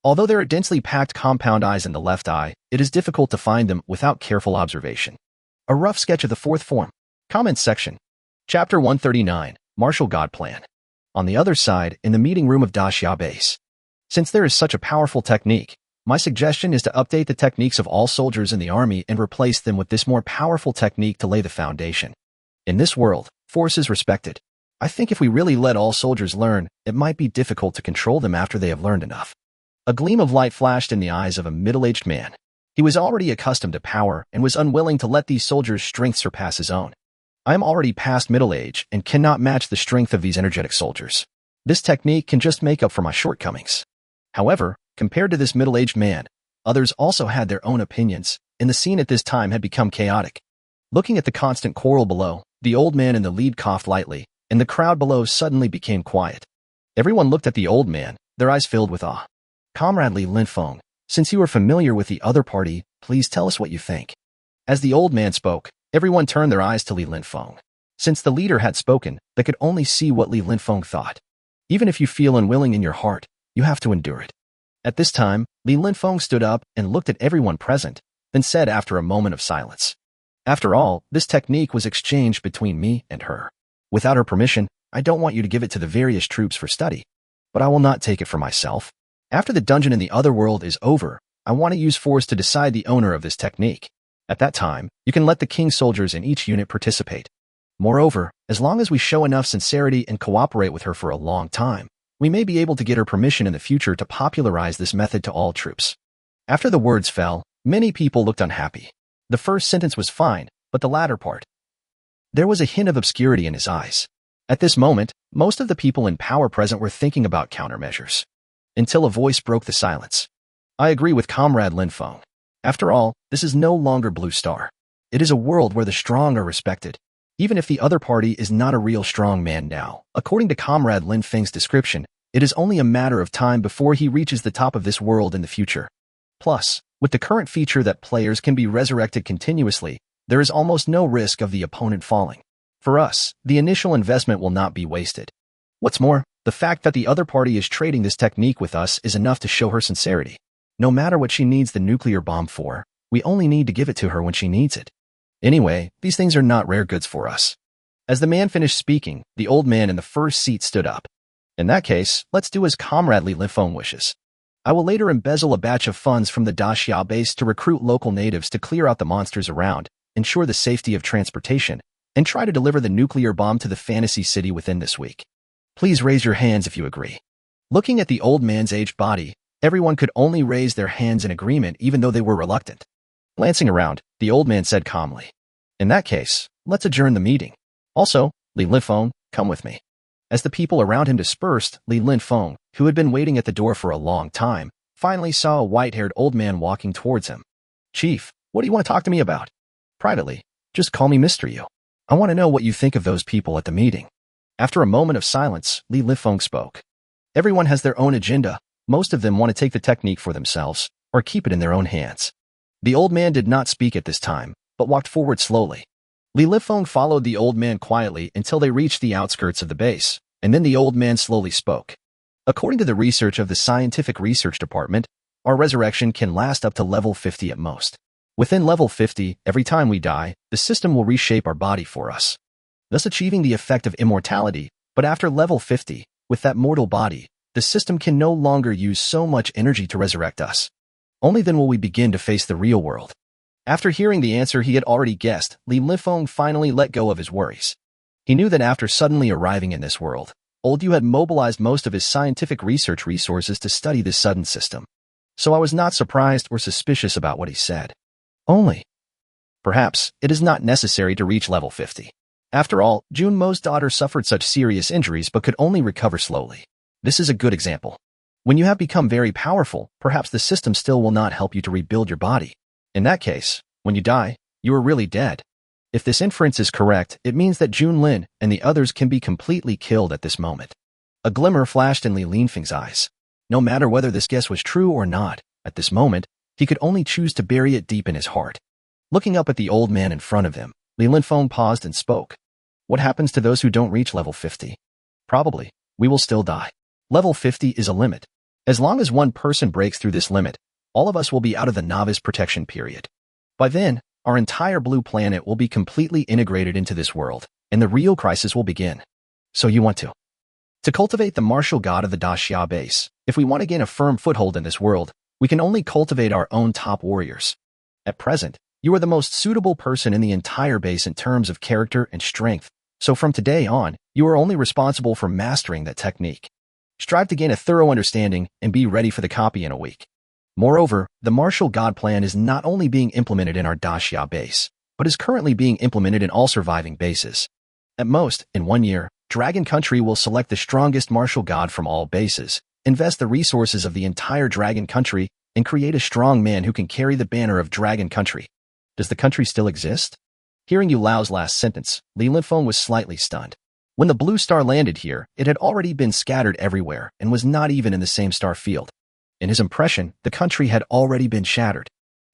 Although there are densely packed compound eyes in the left eye, it is difficult to find them without careful observation. A rough sketch of the 4th form. Comments section. Chapter 139, Martial God Plan. On the other side, in the meeting room of Daxia Base. Since there is such a powerful technique, my suggestion is to update the techniques of all soldiers in the army and replace them with this more powerful technique to lay the foundation. In this world, force is respected. I think if we really let all soldiers learn, it might be difficult to control them after they have learned enough. A gleam of light flashed in the eyes of a middle-aged man. He was already accustomed to power and was unwilling to let these soldiers' strength surpass his own. I am already past middle age and cannot match the strength of these energetic soldiers. This technique can just make up for my shortcomings. However, compared to this middle-aged man, others also had their own opinions, and the scene at this time had become chaotic. Looking at the constant quarrel below, the old man in the lead coughed lightly, and the crowd below suddenly became quiet. Everyone looked at the old man, their eyes filled with awe. Comrade Li Linfeng, since you are familiar with the other party, please tell us what you think. As the old man spoke, everyone turned their eyes to Li Linfeng. Since the leader had spoken, they could only see what Li Linfeng thought. Even if you feel unwilling in your heart, you have to endure it. At this time, Li Linfeng stood up and looked at everyone present, then said after a moment of silence, "After all, this technique was exchanged between me and her. Without her permission, I don't want you to give it to the various troops for study, but I will not take it for myself. After the dungeon in the other world is over, I want to use force to decide the owner of this technique. At that time, you can let the king's soldiers in each unit participate. Moreover, as long as we show enough sincerity and cooperate with her for a long time, we may be able to get her permission in the future to popularize this method to all troops." After the words fell, many people looked unhappy. The first sentence was fine, but the latter part. There was a hint of obscurity in his eyes. At this moment, most of the people in power present were thinking about countermeasures. Until a voice broke the silence. "I agree with Comrade Linfeng. After all, this is no longer Blue Star. It is a world where the strong are respected. Even if the other party is not a real strong man now, according to Comrade Linfeng's description, it is only a matter of time before he reaches the top of this world in the future. Plus, with the current feature that players can be resurrected continuously, there is almost no risk of the opponent falling. For us, the initial investment will not be wasted. What's more, the fact that the other party is trading this technique with us is enough to show her sincerity. No matter what she needs the nuclear bomb for, we only need to give it to her when she needs it. Anyway, these things are not rare goods for us." As the man finished speaking, the old man in the first seat stood up. "In that case, let's do as Comrade Li Linfeng wishes. I will later embezzle a batch of funds from the Daxia base to recruit local natives to clear out the monsters around, ensure the safety of transportation, and try to deliver the nuclear bomb to the fantasy city within this week. Please raise your hands if you agree." Looking at the old man's aged body, everyone could only raise their hands in agreement even though they were reluctant. Glancing around, the old man said calmly, "In that case, let's adjourn the meeting. Also, Li Linfeng, come with me." As the people around him dispersed, Li Linfeng, who had been waiting at the door for a long time, finally saw a white-haired old man walking towards him. "Chief, what do you want to talk to me about?" "Privately, just call me Mr. Yu. I want to know what you think of those people at the meeting." After a moment of silence, Li Linfeng spoke. "Everyone has their own agenda. Most of them want to take the technique for themselves, or keep it in their own hands." The old man did not speak at this time, but walked forward slowly. Li Linfeng followed the old man quietly until they reached the outskirts of the base, and then the old man slowly spoke. "According to the research of the Scientific Research Department, our resurrection can last up to level 50 at most. Within level 50, every time we die, the system will reshape our body for us, thus achieving the effect of immortality. But after level 50, with that mortal body, the system can no longer use so much energy to resurrect us. Only then will we begin to face the real world." After hearing the answer he had already guessed, Li Linfeng finally let go of his worries. He knew that after suddenly arriving in this world, Old Yu had mobilized most of his scientific research resources to study this sudden system. So I was not surprised or suspicious about what he said. Only, perhaps, it is not necessary to reach level 50. After all, Junmo's daughter suffered such serious injuries but could only recover slowly. This is a good example. When you have become very powerful, perhaps the system still will not help you to rebuild your body. In that case, when you die, you are really dead. If this inference is correct, it means that Junlin and the others can be completely killed at this moment. A glimmer flashed in Li Linfeng's eyes. No matter whether this guess was true or not, at this moment, he could only choose to bury it deep in his heart. Looking up at the old man in front of him, Li Linfeng paused and spoke. "What happens to those who don't reach level 50? Probably, we will still die. Level 50 is a limit. As long as one person breaks through this limit, all of us will be out of the novice protection period. By then, our entire blue planet will be completely integrated into this world, and the real crisis will begin. So you want to cultivate the martial god of the Daxia base. If we want to gain a firm foothold in this world, we can only cultivate our own top warriors. At present, you are the most suitable person in the entire base in terms of character and strength, So from today on, you are only responsible for mastering that technique. Strive to gain a thorough understanding and be ready for the copy in a week. Moreover, the martial god plan is not only being implemented in our Daxia base, but is currently being implemented in all surviving bases. At most, in 1 year, Dragon Country will select the strongest martial god from all bases, invest the resources of the entire Dragon Country, and create a strong man who can carry the banner of Dragon Country. Does the country still exist? Hearing Yu Lao's last sentence, Li Linfeng was slightly stunned. When the blue star landed here, it had already been scattered everywhere and was not even in the same star field. In his impression, the country had already been shattered.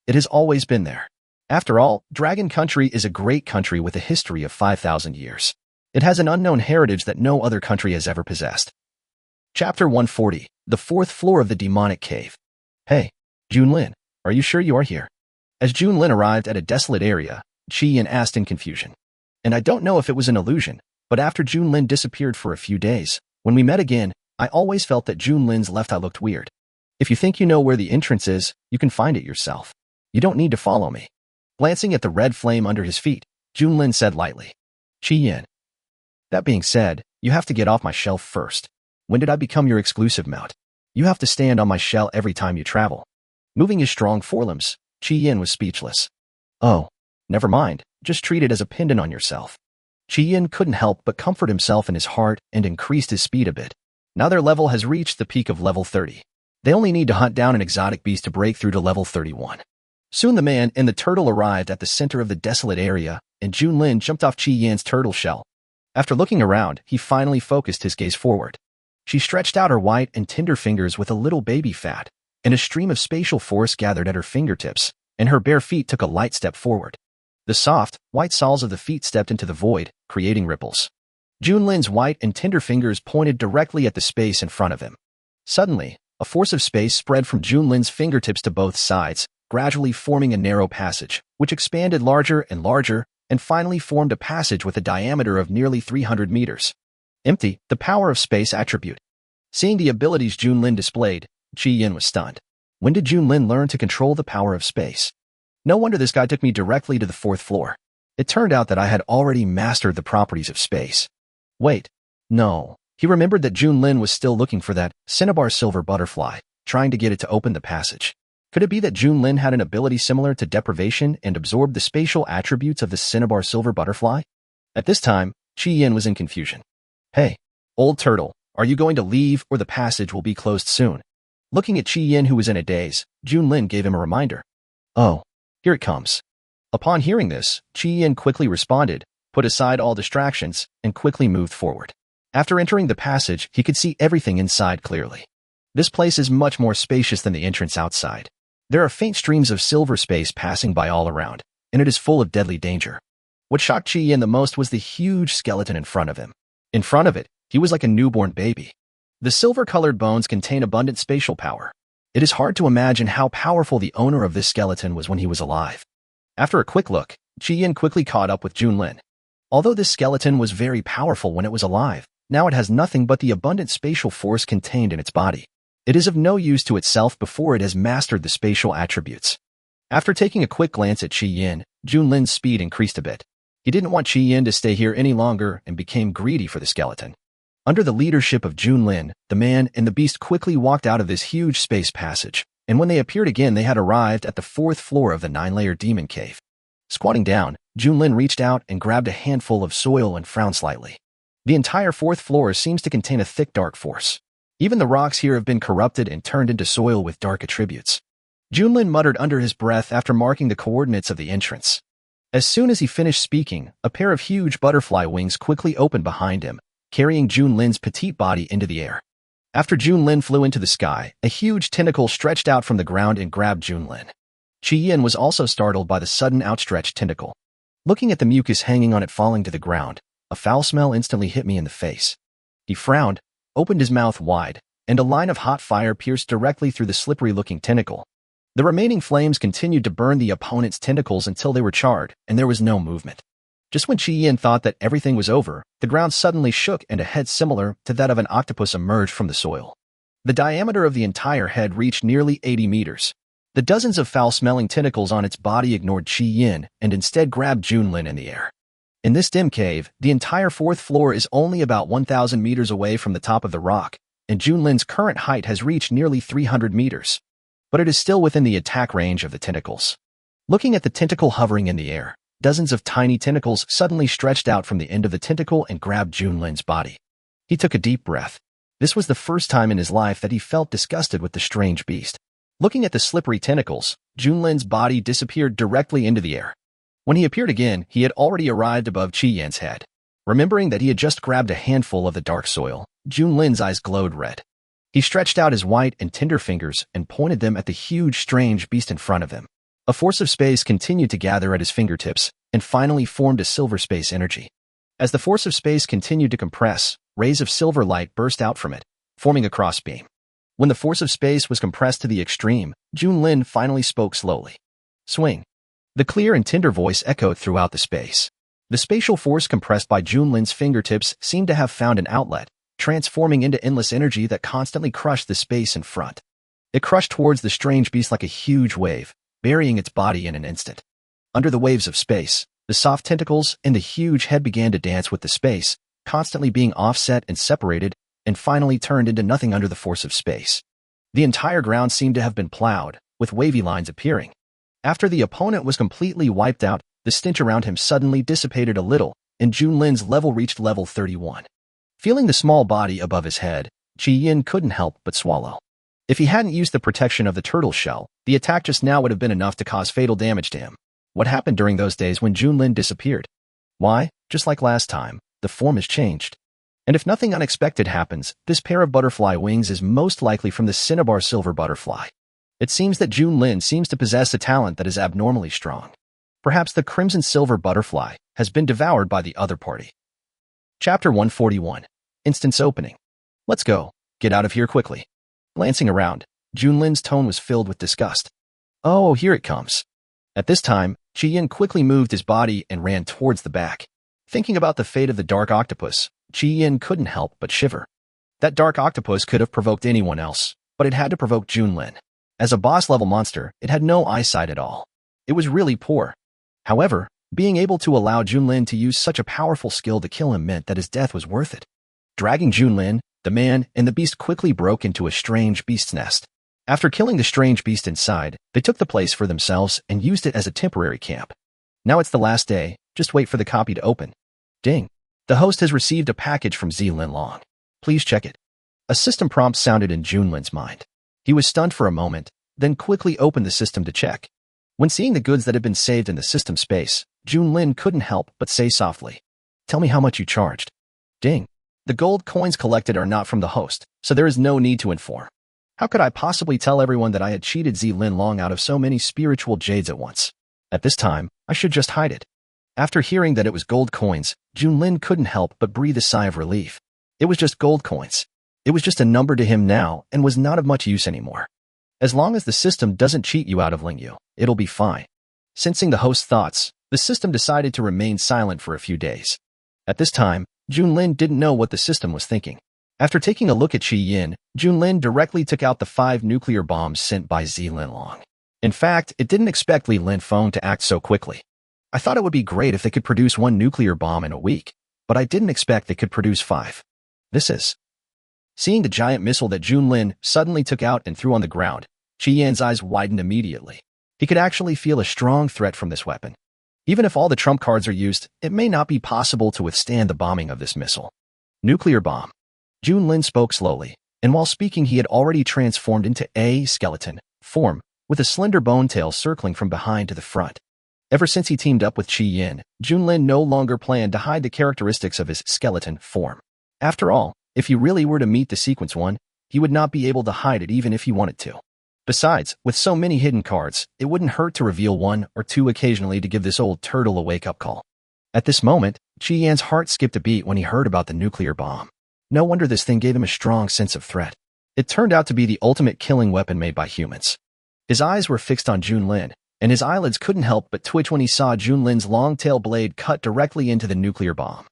It has always been there. After all, Dragon Country is a great country with a history of 5,000 years. It has an unknown heritage that no other country has ever possessed. Chapter 140, the 4th floor of the demonic cave. Hey, Junlin, are you sure you are here? As Junlin arrived at a desolate area, Qiyin asked in confusion. And I don't know if it was an illusion, but after Junlin disappeared for a few days, when we met again, I always felt that Junlin's left eye looked weird. If you think you know where the entrance is, you can find it yourself. You don't need to follow me. Glancing at the red flame under his feet, Junlin said lightly. Qiyin. That being said, you have to get off my shell first. When did I become your exclusive mount? You have to stand on my shell every time you travel. Moving his strong forelimbs, Qiyin was speechless. Oh, never mind, just treat it as a pendant on yourself. Qiyin couldn't help but comfort himself in his heart and increased his speed a bit. Now their level has reached the peak of level 30. They only need to hunt down an exotic beast to break through to level 31. Soon the man and the turtle arrived at the center of the desolate area, and Junlin jumped off Qiyin's turtle shell. After looking around, he finally focused his gaze forward. She stretched out her white and tender fingers with a little baby fat, and a stream of spatial force gathered at her fingertips, and her bare feet took a light step forward. The soft, white soles of the feet stepped into the void, creating ripples. Junlin's white and tender fingers pointed directly at the space in front of him. Suddenly, a force of space spread from Junlin's fingertips to both sides, gradually forming a narrow passage, which expanded larger and finally formed a passage with a diameter of nearly 300 meters. Empty, the power of space attribute. Seeing the abilities Junlin displayed, Qiyin was stunned. When did Junlin learn to control the power of space? No wonder this guy took me directly to the 4th floor. It turned out that I had already mastered the properties of space. Wait, no. He remembered that Junlin was still looking for that cinnabar silver butterfly, trying to get it to open the passage. Could it be that Junlin had an ability similar to deprivation and absorbed the spatial attributes of the cinnabar silver butterfly? At this time, Qiyin was in confusion. Hey, old turtle, are you going to leave or the passage will be closed soon? Looking at Qiyin, who was in a daze, Junlin gave him a reminder. Oh, here it comes. Upon hearing this, Qiyin quickly responded, put aside all distractions, and quickly moved forward. After entering the passage, he could see everything inside clearly. This place is much more spacious than the entrance outside. There are faint streams of silver space passing by all around, and it is full of deadly danger. What shocked Qiyin the most was the huge skeleton in front of him. In front of it, he was like a newborn baby. The silver-colored bones contain abundant spatial power. It is hard to imagine how powerful the owner of this skeleton was when he was alive. After a quick look, Qiyin quickly caught up with Junlin. Although this skeleton was very powerful when it was alive, now it has nothing but the abundant spatial force contained in its body. It is of no use to itself before it has mastered the spatial attributes. After taking a quick glance at Qiyin, Junlin's speed increased a bit. He didn't want Qiyin to stay here any longer and became greedy for the skeleton. Under the leadership of Junlin, the man and the beast quickly walked out of this huge space passage, and when they appeared again they had arrived at the 4th floor of the 9-layer demon cave. Squatting down, Junlin reached out and grabbed a handful of soil and frowned slightly. The entire 4th floor seems to contain a thick dark force. Even the rocks here have been corrupted and turned into soil with dark attributes. Junlin muttered under his breath after marking the coordinates of the entrance. As soon as he finished speaking, a pair of huge butterfly wings quickly opened behind him, carrying Junlin's petite body into the air. After Junlin flew into the sky, a huge tentacle stretched out from the ground and grabbed Junlin. Qiyin was also startled by the sudden outstretched tentacle. Looking at the mucus hanging on it falling to the ground, a foul smell instantly hit me in the face. He frowned, opened his mouth wide, and a line of hot fire pierced directly through the slippery-looking tentacle. The remaining flames continued to burn the opponent's tentacles until they were charred, and there was no movement. Just when Qiyin thought that everything was over, the ground suddenly shook and a head similar to that of an octopus emerged from the soil. The diameter of the entire head reached nearly 80 meters. The dozens of foul-smelling tentacles on its body ignored Qiyin and instead grabbed Junlin in the air. In this dim cave, the entire fourth floor is only about 1,000 meters away from the top of the rock, and Junlin's current height has reached nearly 300 meters. But it is still within the attack range of the tentacles. Looking at the tentacle hovering in the air, dozens of tiny tentacles suddenly stretched out from the end of the tentacle and grabbed Junlin's body. He took a deep breath. This was the first time in his life that he felt disgusted with the strange beast. Looking at the slippery tentacles, Junlin's body disappeared directly into the air. When he appeared again, he had already arrived above Qi Yan's head. Remembering that he had just grabbed a handful of the dark soil, Junlin's eyes glowed red. He stretched out his white and tender fingers and pointed them at the huge, strange beast in front of him. A force of space continued to gather at his fingertips and finally formed a silver space energy. As the force of space continued to compress, rays of silver light burst out from it, forming a crossbeam. When the force of space was compressed to the extreme, Junlin finally spoke slowly. Swing. The clear and tender voice echoed throughout the space. The spatial force compressed by Junlin's fingertips seemed to have found an outlet, transforming into endless energy that constantly crushed the space in front. It crushed towards the strange beast like a huge wave, burying its body in an instant. Under the waves of space, the soft tentacles and the huge head began to dance with the space, constantly being offset and separated, and finally turned into nothing under the force of space. The entire ground seemed to have been plowed, with wavy lines appearing. After the opponent was completely wiped out, the stench around him suddenly dissipated a little, and Junlin's level reached level 31. Feeling the small body above his head, Qi Yin couldn't help but swallow. If he hadn't used the protection of the turtle shell, the attack just now would have been enough to cause fatal damage to him. What happened during those days when Junlin disappeared? Why, just like last time, the form has changed. And if nothing unexpected happens, this pair of butterfly wings is most likely from the cinnabar silver butterfly. It seems that Junlin seems to possess a talent that is abnormally strong. Perhaps the crimson silver butterfly has been devoured by the other party. Chapter 141. Instance opening. Let's go. Get out of here quickly. Glancing around, Junlin's tone was filled with disgust. Oh, here it comes. At this time, Qi Yin quickly moved his body and ran towards the back. Thinking about the fate of the dark octopus, Qi Yin couldn't help but shiver. That dark octopus could have provoked anyone else, but it had to provoke Junlin. As a boss-level monster, it had no eyesight at all. It was really poor. However, being able to allow Junlin to use such a powerful skill to kill him meant that his death was worth it. Dragging Junlin, the man and the beast quickly broke into a strange beast's nest. After killing the strange beast inside, they took the place for themselves and used it as a temporary camp. Now it's the last day, just wait for the copy to open. Ding. The host has received a package from Zilin Long. Please check it. A system prompt sounded in Junlin's mind. He was stunned for a moment, then quickly opened the system to check. When seeing the goods that had been saved in the system space, Junlin couldn't help but say softly, "Tell me how much you charged." Ding. The gold coins collected are not from the host, so there is no need to inform. How could I possibly tell everyone that I had cheated Zilin Long out of so many spiritual jades at once? At this time, I should just hide it. After hearing that it was gold coins, Junlin couldn't help but breathe a sigh of relief. It was just gold coins. It was just a number to him now and was not of much use anymore. As long as the system doesn't cheat you out of Lingyu, it'll be fine. Sensing the host's thoughts, the system decided to remain silent for a few days. At this time, Junlin didn't know what the system was thinking. After taking a look at Qi Yin, Junlin directly took out the 5 nuclear bombs sent by Zilin Long. In fact, it didn't expect Li Linfeng to act so quickly. I thought it would be great if they could produce 1 nuclear bomb in a week, but I didn't expect they could produce 5. This is... Seeing the giant missile that Junlin suddenly took out and threw on the ground, Qi Yan's eyes widened immediately. He could actually feel a strong threat from this weapon. Even if all the trump cards are used, it may not be possible to withstand the bombing of this missile. Nuclear bomb. Junlin spoke slowly, and while speaking he had already transformed into a skeleton form, with a slender bone tail circling from behind to the front. Ever since he teamed up with Qi Yin, Junlin no longer planned to hide the characteristics of his skeleton form. After all, if he really were to meet the Sequence One, he would not be able to hide it even if he wanted to. Besides, with so many hidden cards, it wouldn't hurt to reveal 1 or 2 occasionally to give this old turtle a wake-up call. At this moment, Qi Yan's heart skipped a beat when he heard about the nuclear bomb. No wonder this thing gave him a strong sense of threat. It turned out to be the ultimate killing weapon made by humans. His eyes were fixed on Junlin, and his eyelids couldn't help but twitch when he saw Junlin's long-tail blade cut directly into the nuclear bomb.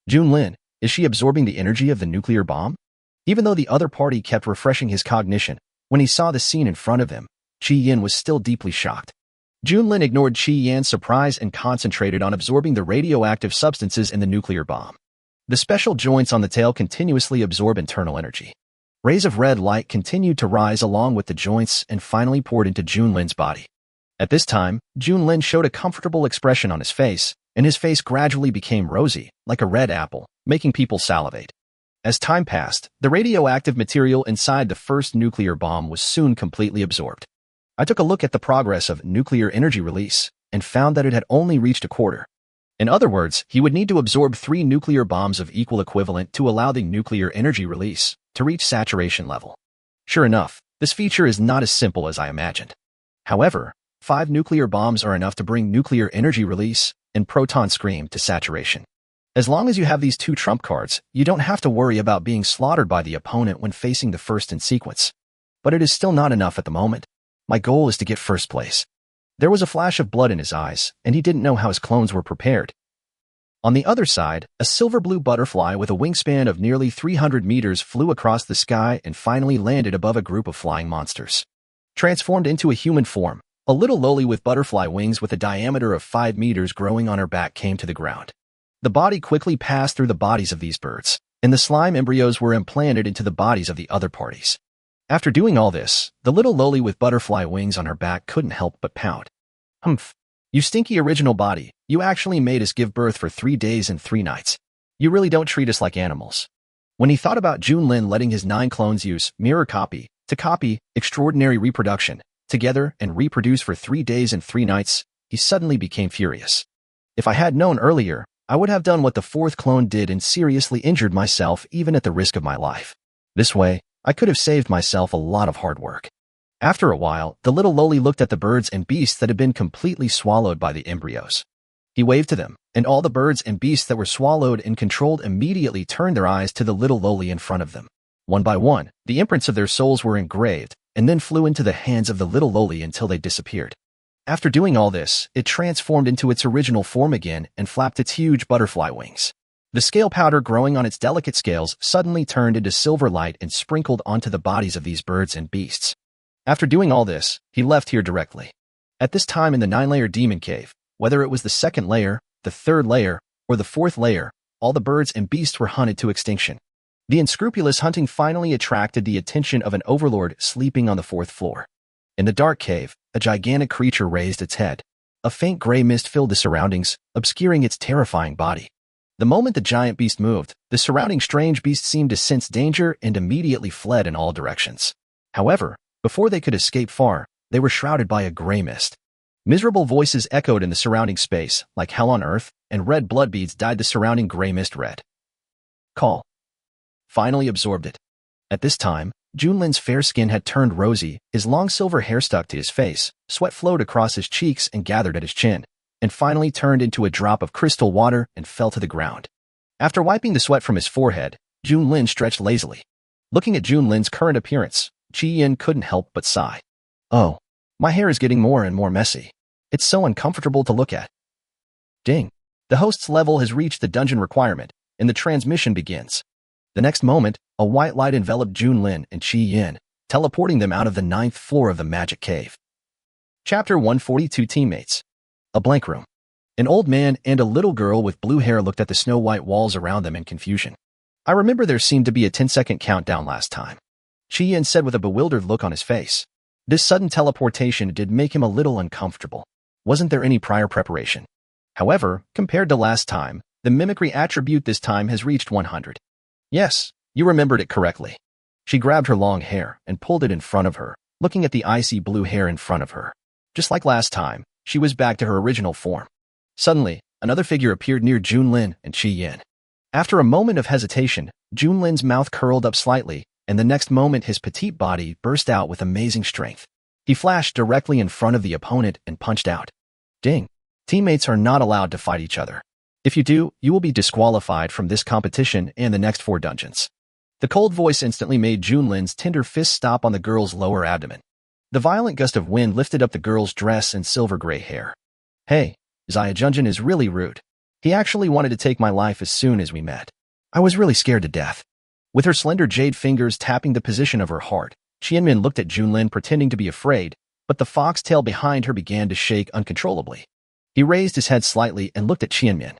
Junlin, is she absorbing the energy of the nuclear bomb? Even though the other party kept refreshing his cognition, when he saw the scene in front of him, Qi Yin was still deeply shocked. Junlin ignored Qi Yan's surprise and concentrated on absorbing the radioactive substances in the nuclear bomb. The special joints on the tail continuously absorb internal energy. Rays of red light continued to rise along with the joints and finally poured into Junlin's body. At this time, Junlin showed a comfortable expression on his face, and his face gradually became rosy, like a red apple, making people salivate. As time passed, the radioactive material inside the first nuclear bomb was soon completely absorbed. I took a look at the progress of nuclear energy release and found that it had only reached a quarter. In other words, he would need to absorb 3 nuclear bombs of equal equivalent to allow the nuclear energy release to reach saturation level. Sure enough, this feature is not as simple as I imagined. However, 5 nuclear bombs are enough to bring nuclear energy release and proton scream to saturation. As long as you have these 2 trump cards, you don't have to worry about being slaughtered by the opponent when facing the first in sequence. But it is still not enough at the moment. My goal is to get first place. There was a flash of blood in his eyes, and he didn't know how his clones were prepared. On the other side, a silver-blue butterfly with a wingspan of nearly 300 meters flew across the sky and finally landed above a group of flying monsters. Transformed into a human form, a little loli with butterfly wings with a diameter of 5 meters growing on her back came to the ground. The body quickly passed through the bodies of these birds, and the slime embryos were implanted into the bodies of the other parties. After doing all this, the little loli with butterfly wings on her back couldn't help but pout. Humph. You stinky original body, you actually made us give birth for 3 days and 3 nights. You really don't treat us like animals. When he thought about Junlin letting his 9 clones use mirror copy to copy extraordinary reproduction together and reproduce for 3 days and 3 nights, he suddenly became furious. If I had known earlier, I would have done what the 4th clone did and seriously injured myself even at the risk of my life. This way, I could have saved myself a lot of hard work. After a while, the little loli looked at the birds and beasts that had been completely swallowed by the embryos. He waved to them, and all the birds and beasts that were swallowed and controlled immediately turned their eyes to the little loli in front of them. One by one, the imprints of their souls were engraved, and then flew into the hands of the little loli until they disappeared. After doing all this, it transformed into its original form again and flapped its huge butterfly wings. The scale powder growing on its delicate scales suddenly turned into silver light and sprinkled onto the bodies of these birds and beasts. After doing all this, he left here directly. At this time in the 9-layer demon cave, whether it was the 2nd layer, the 3rd layer, or the 4th layer, all the birds and beasts were hunted to extinction. The unscrupulous hunting finally attracted the attention of an overlord sleeping on the 4th floor. In the dark cave, a gigantic creature raised its head. A faint gray mist filled the surroundings, obscuring its terrifying body. The moment the giant beast moved, the surrounding strange beast seemed to sense danger and immediately fled in all directions. However, before they could escape far, they were shrouded by a gray mist. Miserable voices echoed in the surrounding space, like hell on earth, and red blood beads dyed the surrounding gray mist red. Call. Finally absorbed it. At this time, Junlin's fair skin had turned rosy, his long silver hair stuck to his face, sweat flowed across his cheeks and gathered at his chin, and finally turned into a drop of crystal water and fell to the ground. After wiping the sweat from his forehead, Junlin stretched lazily. Looking at Junlin's current appearance, Qi Yan couldn't help but sigh. Oh, my hair is getting more and more messy. It's so uncomfortable to look at. Ding. The host's level has reached the dungeon requirement, and the transmission begins. The next moment, a white light enveloped Junlin and Qi Yan, teleporting them out of the 9th floor of the magic cave. Chapter 142 Teammates. A blank room. An old man and a little girl with blue hair looked at the snow-white walls around them in confusion. I remember there seemed to be a 10-second countdown last time. Qi Yan said with a bewildered look on his face. This sudden teleportation did make him a little uncomfortable. Wasn't there any prior preparation? However, compared to last time, the mimicry attribute this time has reached 100. Yes, you remembered it correctly. She grabbed her long hair and pulled it in front of her, looking at the icy blue hair in front of her. Just like last time, she was back to her original form. Suddenly, another figure appeared near Junlin and Qi Yan. After a moment of hesitation, Junlin's mouth curled up slightly, and the next moment his petite body burst out with amazing strength. He flashed directly in front of the opponent and punched out. Ding. Teammates are not allowed to fight each other. If you do, you will be disqualified from this competition and the next 4 dungeons. The cold voice instantly made Junlin's tender fist stop on the girl's lower abdomen. The violent gust of wind lifted up the girl's dress and silver-gray hair. Hey, Xia Junjin is really rude. He actually wanted to take my life as soon as we met. I was really scared to death. With her slender jade fingers tapping the position of her heart, Qianmin looked at Junlin pretending to be afraid, but the foxtail behind her began to shake uncontrollably. He raised his head slightly and looked at Qianmian.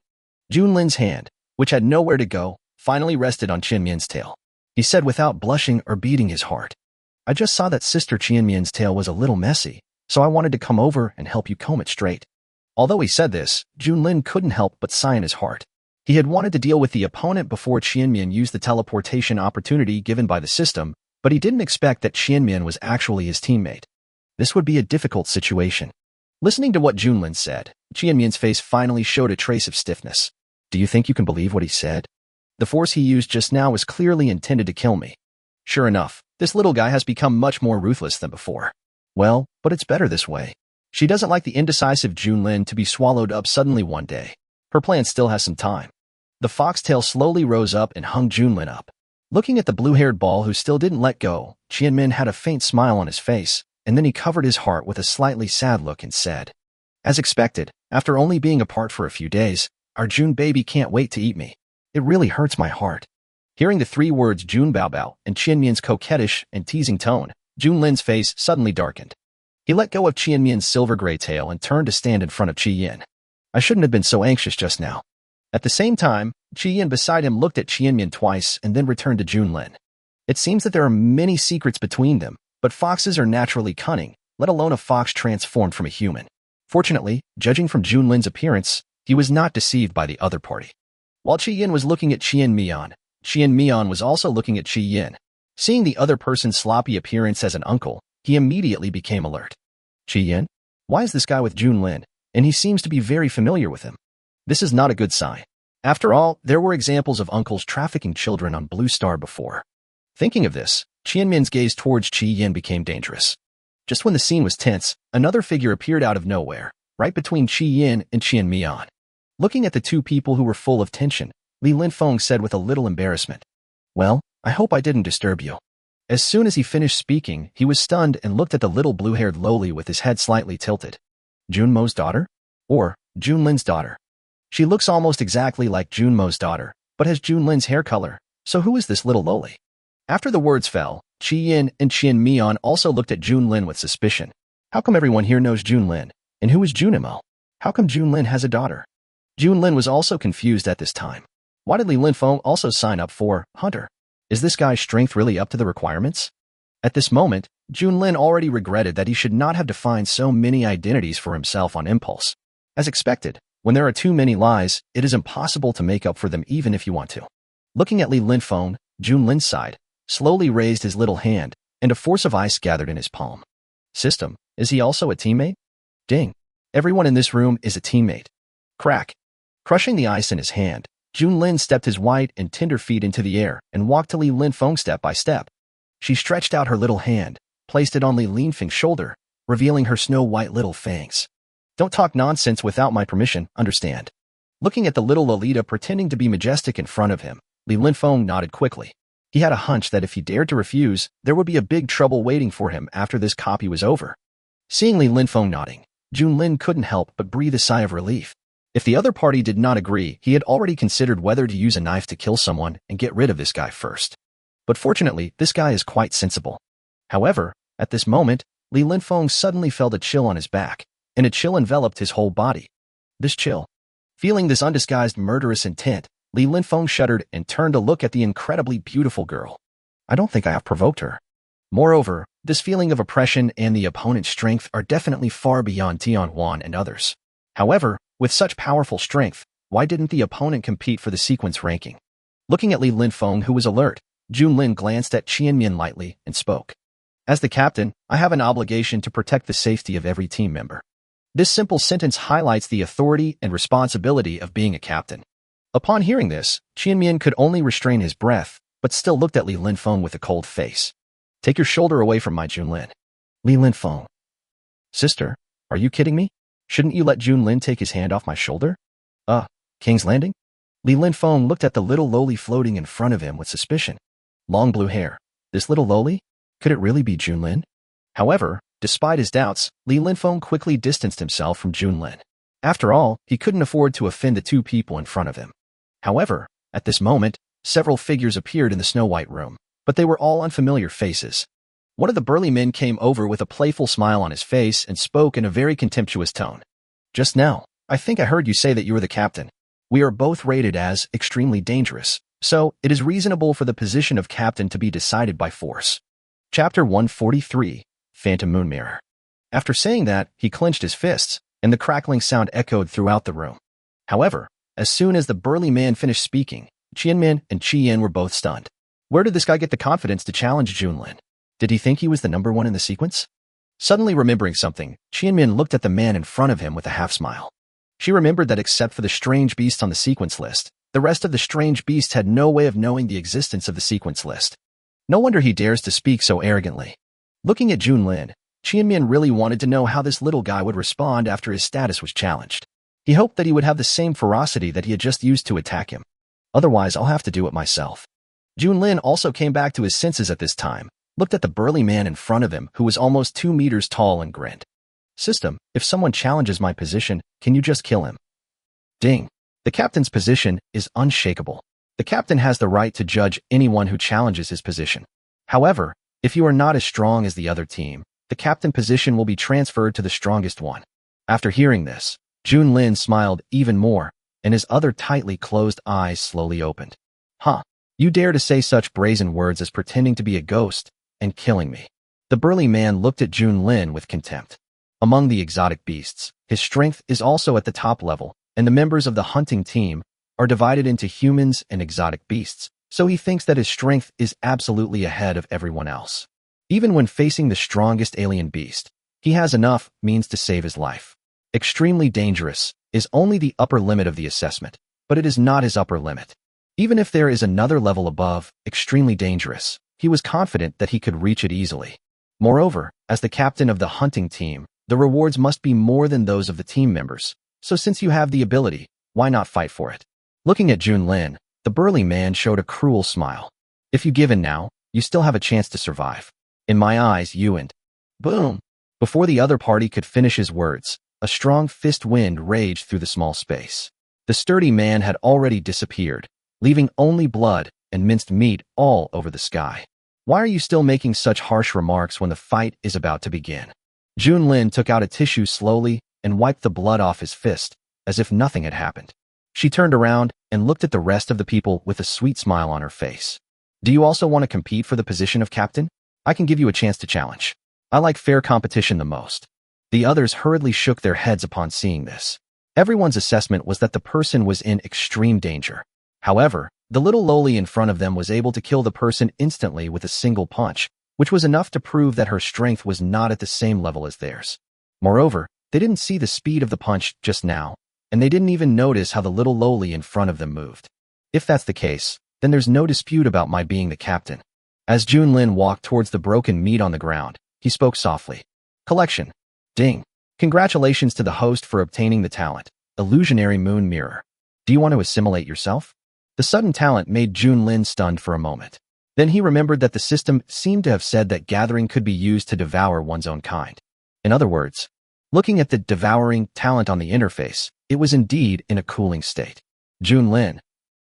Junlin's hand, which had nowhere to go, finally rested on Qianmian's tail. He said without blushing or beating his heart, "I just saw that Sister Qianmian's tail was a little messy, so I wanted to come over and help you comb it straight." Although he said this, Junlin couldn't help but sigh in his heart. He had wanted to deal with the opponent before Qianmian used the teleportation opportunity given by the system, but he didn't expect that Qianmian was actually his teammate. This would be a difficult situation. Listening to what Junlin said, Qianmian's face finally showed a trace of stiffness. "Do you think you can believe what he said? The force he used just now was clearly intended to kill me. Sure enough, this little guy has become much more ruthless than before. Well, but it's better this way." She doesn't like the indecisive Junlin to be swallowed up suddenly one day. Her plan still has some time. The foxtail slowly rose up and hung Junlin up. Looking at the blue-haired ball who still didn't let go, Qianmin had a faint smile on his face, and then he covered his heart with a slightly sad look and said, "As expected, after only being apart for a few days, our Jun baby can't wait to eat me. It really hurts my heart." Hearing the three words Jun Bao Bao and Qianmian's coquettish and teasing tone, Junlin's face suddenly darkened. He let go of Qianmian's silver-gray tail and turned to stand in front of Qi Yin. "I shouldn't have been so anxious just now." At the same time, Qi Yin beside him looked at Qianmian twice and then returned to Junlin. It seems that there are many secrets between them, but foxes are naturally cunning, let alone a fox transformed from a human. Fortunately, judging from Junlin's appearance, he was not deceived by the other party. While Qi Yin was looking at Qian was also looking at Qi Yin. Seeing the other person's sloppy appearance as an uncle, he immediately became alert. "Qi Yin? Why is this guy with Junlin? And he seems to be very familiar with him. This is not a good sign." After all, there were examples of uncles trafficking children on Blue Star before. Thinking of this, Qianmin's gaze towards Qi Yin became dangerous. Just when the scene was tense, another figure appeared out of nowhere, right between Qi Yin and Qianmian. Looking at the two people who were full of tension, Li Linfeng said with a little embarrassment, "Well, I hope I didn't disturb you." As soon as he finished speaking, he was stunned and looked at the little blue-haired loli with his head slightly tilted. Junmo's daughter? Or Junlin's daughter? She looks almost exactly like Junmo's daughter, but has Junlin's hair color, so who is this little loli? After the words fell, Qi Yin and Qianmian also looked at Junlin with suspicion. How come everyone here knows Junlin? And who is Junimo? How come Junlin has a daughter? Junlin was also confused at this time. Why did Li Linfeng also sign up for Hunter? Is this guy's strength really up to the requirements? At this moment, Junlin already regretted that he should not have defined so many identities for himself on impulse. As expected, when there are too many lies, it is impossible to make up for them even if you want to. Looking at Li Linfeng, Junlin sighed, slowly raised his little hand, and a force of ice gathered in his palm. System, is he also a teammate? Ding. Everyone in this room is a teammate. Crack. Crushing the ice in his hand, Junlin stepped his white and tender feet into the air and walked to Li Linfeng step by step. She stretched out her little hand, placed it on Li Linfeng's shoulder, revealing her snow-white little fangs. "Don't talk nonsense without my permission, understand?" Looking at the little Lolita pretending to be majestic in front of him, Li Linfeng nodded quickly. He had a hunch that if he dared to refuse, there would be a big trouble waiting for him after this copy was over. Seeing Li Linfeng nodding, Junlin couldn't help but breathe a sigh of relief. If the other party did not agree, he had already considered whether to use a knife to kill someone and get rid of this guy first. But fortunately, this guy is quite sensible. However, at this moment, Li Linfeng suddenly felt a chill on his back, and a chill enveloped his whole body. This chill. Feeling this undisguised murderous intent, Li Linfeng shuddered and turned to look at the incredibly beautiful girl. I don't think I have provoked her. Moreover, this feeling of oppression and the opponent's strength are definitely far beyond Tianhuan and others. However, with such powerful strength, why didn't the opponent compete for the sequence ranking? Looking at Li Linfeng, who was alert, Junlin glanced at Qianmian lightly and spoke. As the captain, I have an obligation to protect the safety of every team member. This simple sentence highlights the authority and responsibility of being a captain. Upon hearing this, Qianmian could only restrain his breath, but still looked at Li Linfeng with a cold face. Take your shoulder away from my Junlin. Li Linfeng. Sister, are you kidding me? Shouldn't you let Junlin take his hand off my shoulder? King's Landing? Li Linfeng looked at the little loli floating in front of him with suspicion. Long blue hair. This little loli? Could it really be Junlin? However, despite his doubts, Li Linfeng quickly distanced himself from Junlin. After all, he couldn't afford to offend the two people in front of him. However, at this moment, several figures appeared in the Snow White room, but they were all unfamiliar faces. One of the burly men came over with a playful smile on his face and spoke in a very contemptuous tone. Just now, I think I heard you say that you were the captain. We are both rated as extremely dangerous, so it is reasonable for the position of captain to be decided by force. Chapter 143, Phantom Moon Mirror. After saying that, he clenched his fists, and the crackling sound echoed throughout the room. However, as soon as the burly man finished speaking, Qianmin and Qian were both stunned. Where did this guy get the confidence to challenge Junlin? Did he think he was the number one in the sequence? Suddenly remembering something, Qianmin looked at the man in front of him with a half-smile. She remembered that except for the strange beasts on the sequence list, the rest of the strange beasts had no way of knowing the existence of the sequence list. No wonder he dares to speak so arrogantly. Looking at Junlin, Qianmin really wanted to know how this little guy would respond after his status was challenged. He hoped that he would have the same ferocity that he had just used to attack him. Otherwise, I'll have to do it myself. Junlin also came back to his senses at this time, looked at the burly man in front of him who was almost 2 meters tall and grinned. System, if someone challenges my position, can you just kill him? Ding. The captain's position is unshakable. The captain has the right to judge anyone who challenges his position. However, if you are not as strong as the other team, the captain position will be transferred to the strongest one. After hearing this, Junlin smiled even more, and his other tightly closed eyes slowly opened. Huh. You dare to say such brazen words as pretending to be a ghost and killing me. The burly man looked at Junlin with contempt. Among the exotic beasts, his strength is also at the top level, and the members of the hunting team are divided into humans and exotic beasts, so he thinks that his strength is absolutely ahead of everyone else. Even when facing the strongest alien beast, he has enough means to save his life. Extremely dangerous is only the upper limit of the assessment, but it is not his upper limit. Even if there is another level above, extremely dangerous, he was confident that he could reach it easily. Moreover, as the captain of the hunting team, the rewards must be more than those of the team members, so since you have the ability, why not fight for it? Looking at Junlin, the burly man showed a cruel smile. If you give in now, you still have a chance to survive. In my eyes, you and... Boom! Before the other party could finish his words, a strong fist wind raged through the small space. The sturdy man had already disappeared, leaving only blood and minced meat all over the sky. Why are you still making such harsh remarks when the fight is about to begin? Junlin took out a tissue slowly and wiped the blood off his fist, as if nothing had happened. She turned around and looked at the rest of the people with a sweet smile on her face. Do you also want to compete for the position of captain? I can give you a chance to challenge. I like fair competition the most. The others hurriedly shook their heads upon seeing this. Everyone's assessment was that the person was in extreme danger. However, the little loli in front of them was able to kill the person instantly with a single punch, which was enough to prove that her strength was not at the same level as theirs. Moreover, they didn't see the speed of the punch just now, and they didn't even notice how the little loli in front of them moved. If that's the case, then there's no dispute about my being the captain. As Junlin walked towards the broken meat on the ground, he spoke softly. Collection. Ding. Congratulations to the host for obtaining the talent, Illusionary Moon Mirror. Do you want to assimilate yourself? The sudden talent made Junlin stunned for a moment. Then he remembered that the system seemed to have said that gathering could be used to devour one's own kind. In other words, looking at the devouring talent on the interface, it was indeed in a cooling state. Junlin.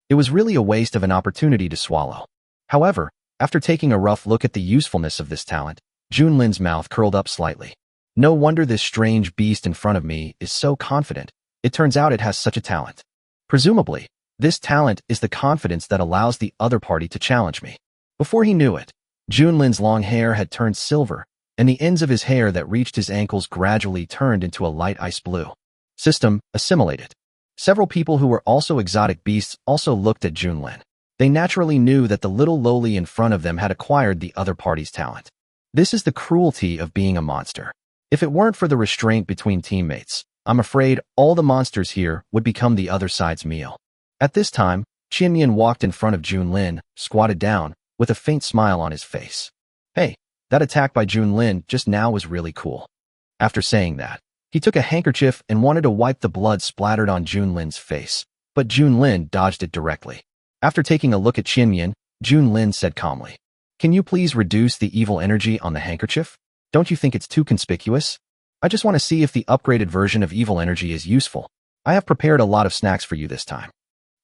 It was really a waste of an opportunity to swallow. However, after taking a rough look at the usefulness of this talent, Junlin's mouth curled up slightly. No wonder this strange beast in front of me is so confident. It turns out it has such a talent. Presumably, this talent is the confidence that allows the other party to challenge me. Before he knew it, Junlin's long hair had turned silver, and the ends of his hair that reached his ankles gradually turned into a light ice blue. System assimilated. Several people who were also exotic beasts also looked at Junlin. They naturally knew that the little loli in front of them had acquired the other party's talent. This is the cruelty of being a monster. If it weren't for the restraint between teammates, I'm afraid all the monsters here would become the other side's meal. At this time, Qianmin walked in front of Junlin, squatted down, with a faint smile on his face. Hey, that attack by Junlin just now was really cool. After saying that, he took a handkerchief and wanted to wipe the blood splattered on Junlin's face, but Junlin dodged it directly. After taking a look at Qianmin, Junlin said calmly, Can you please reduce the evil energy on the handkerchief? Don't you think it's too conspicuous? I just want to see if the upgraded version of evil energy is useful. I have prepared a lot of snacks for you this time.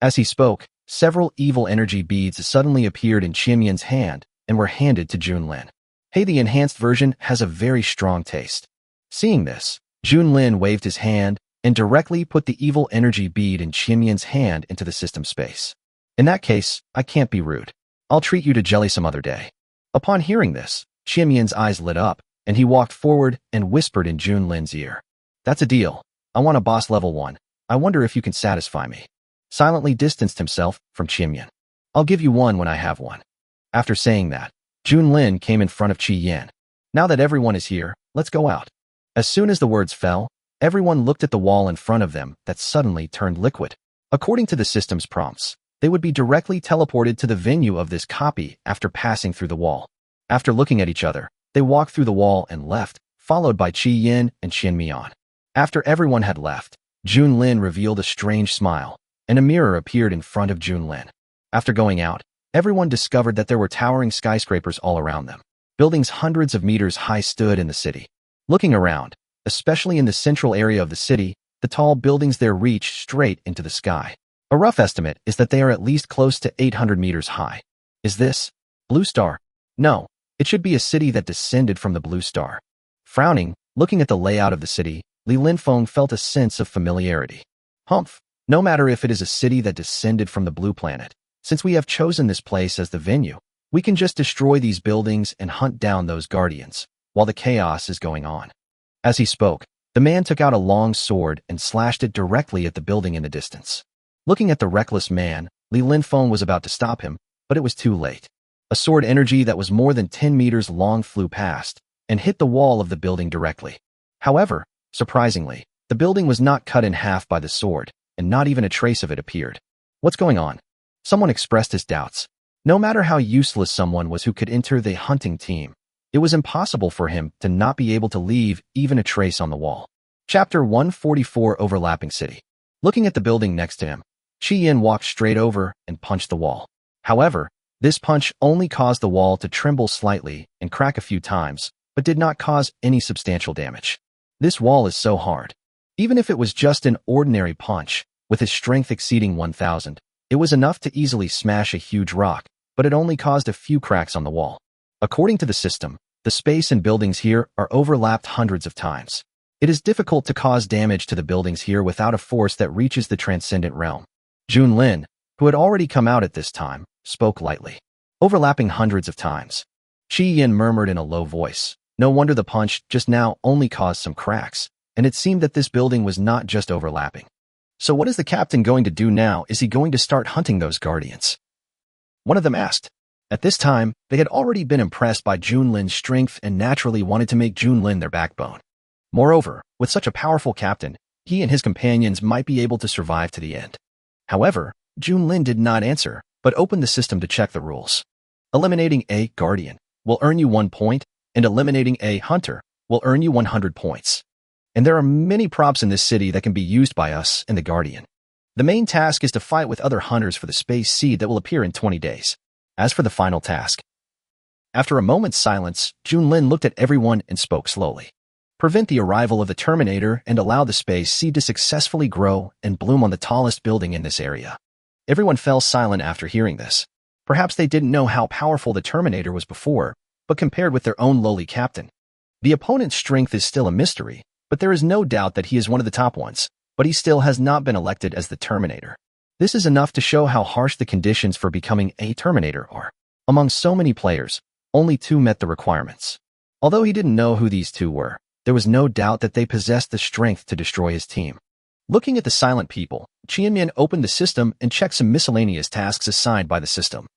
As he spoke, several evil energy beads suddenly appeared in Qianmin's hand and were handed to Junlin. Hey, the enhanced version has a very strong taste. Seeing this, Junlin waved his hand and directly put the evil energy bead in Qianmian's hand into the system space. In that case, I can't be rude. I'll treat you to jelly some other day. Upon hearing this, Qianmian's eyes lit up, and he walked forward and whispered in Junlin's ear. That's a deal. I want a boss level 1. I wonder if you can satisfy me. Silently distanced himself from Qianmian. I'll give you one when I have one. After saying that, Junlin came in front of Qi Yan. Now that everyone is here, let's go out. As soon as the words fell, everyone looked at the wall in front of them that suddenly turned liquid. According to the system's prompts, they would be directly teleported to the venue of this copy after passing through the wall. After looking at each other, they walked through the wall and left, followed by Qi Yan and Qianmian. After everyone had left, Junlin revealed a strange smile, and a mirror appeared in front of Junlin. After going out, everyone discovered that there were towering skyscrapers all around them. Buildings hundreds of meters high stood in the city. Looking around, especially in the central area of the city, the tall buildings there reach straight into the sky. A rough estimate is that they are at least close to 800 meters high. Is this Blue Star? No, it should be a city that descended from the Blue Star. Frowning, looking at the layout of the city, Li Linfeng felt a sense of familiarity. Humph, no matter if it is a city that descended from the Blue Planet, since we have chosen this place as the venue, we can just destroy these buildings and hunt down those guardians, while the chaos is going on. As he spoke, the man took out a long sword and slashed it directly at the building in the distance. Looking at the reckless man, Li Linfeng was about to stop him, but it was too late. A sword energy that was more than 10 meters long flew past and hit the wall of the building directly. However, surprisingly, the building was not cut in half by the sword, and not even a trace of it appeared. What's going on? Someone expressed his doubts. No matter how useless someone was who could enter the hunting team, it was impossible for him to not be able to leave even a trace on the wall. Chapter 144, Overlapping City. Looking at the building next to him, Qi Yan walked straight over and punched the wall. However, this punch only caused the wall to tremble slightly and crack a few times, but did not cause any substantial damage. This wall is so hard. Even if it was just an ordinary punch, with his strength exceeding 1,000, it was enough to easily smash a huge rock, but it only caused a few cracks on the wall. According to the system, the space and buildings here are overlapped hundreds of times. It is difficult to cause damage to the buildings here without a force that reaches the transcendent realm. Junlin, who had already come out at this time, spoke lightly. Overlapping hundreds of times. Qi Yan murmured in a low voice. No wonder the punch just now only caused some cracks, and it seemed that this building was not just overlapping. So what is the captain going to do now? Is he going to start hunting those guardians? One of them asked. At this time, they had already been impressed by Junlin's strength and naturally wanted to make Junlin their backbone. Moreover, with such a powerful captain, he and his companions might be able to survive to the end. However, Junlin did not answer, but opened the system to check the rules. Eliminating a guardian will earn you 1 point, and eliminating a hunter will earn you 100 points. And there are many props in this city that can be used by us and the guardian. The main task is to fight with other hunters for the space seed that will appear in 20 days. As for the final task, after a moment's silence, Junlin looked at everyone and spoke slowly. Prevent the arrival of the Terminator and allow the space seed to successfully grow and bloom on the tallest building in this area. Everyone fell silent after hearing this. Perhaps they didn't know how powerful the Terminator was before, but compared with their own lowly captain. The opponent's strength is still a mystery, but there is no doubt that he is one of the top ones, but he still has not been elected as the Terminator. This is enough to show how harsh the conditions for becoming a Terminator are. Among so many players, only 2 met the requirements. Although he didn't know who these 2 were, there was no doubt that they possessed the strength to destroy his team. Looking at the silent people, Qianmian opened the system and checked some miscellaneous tasks assigned by the system.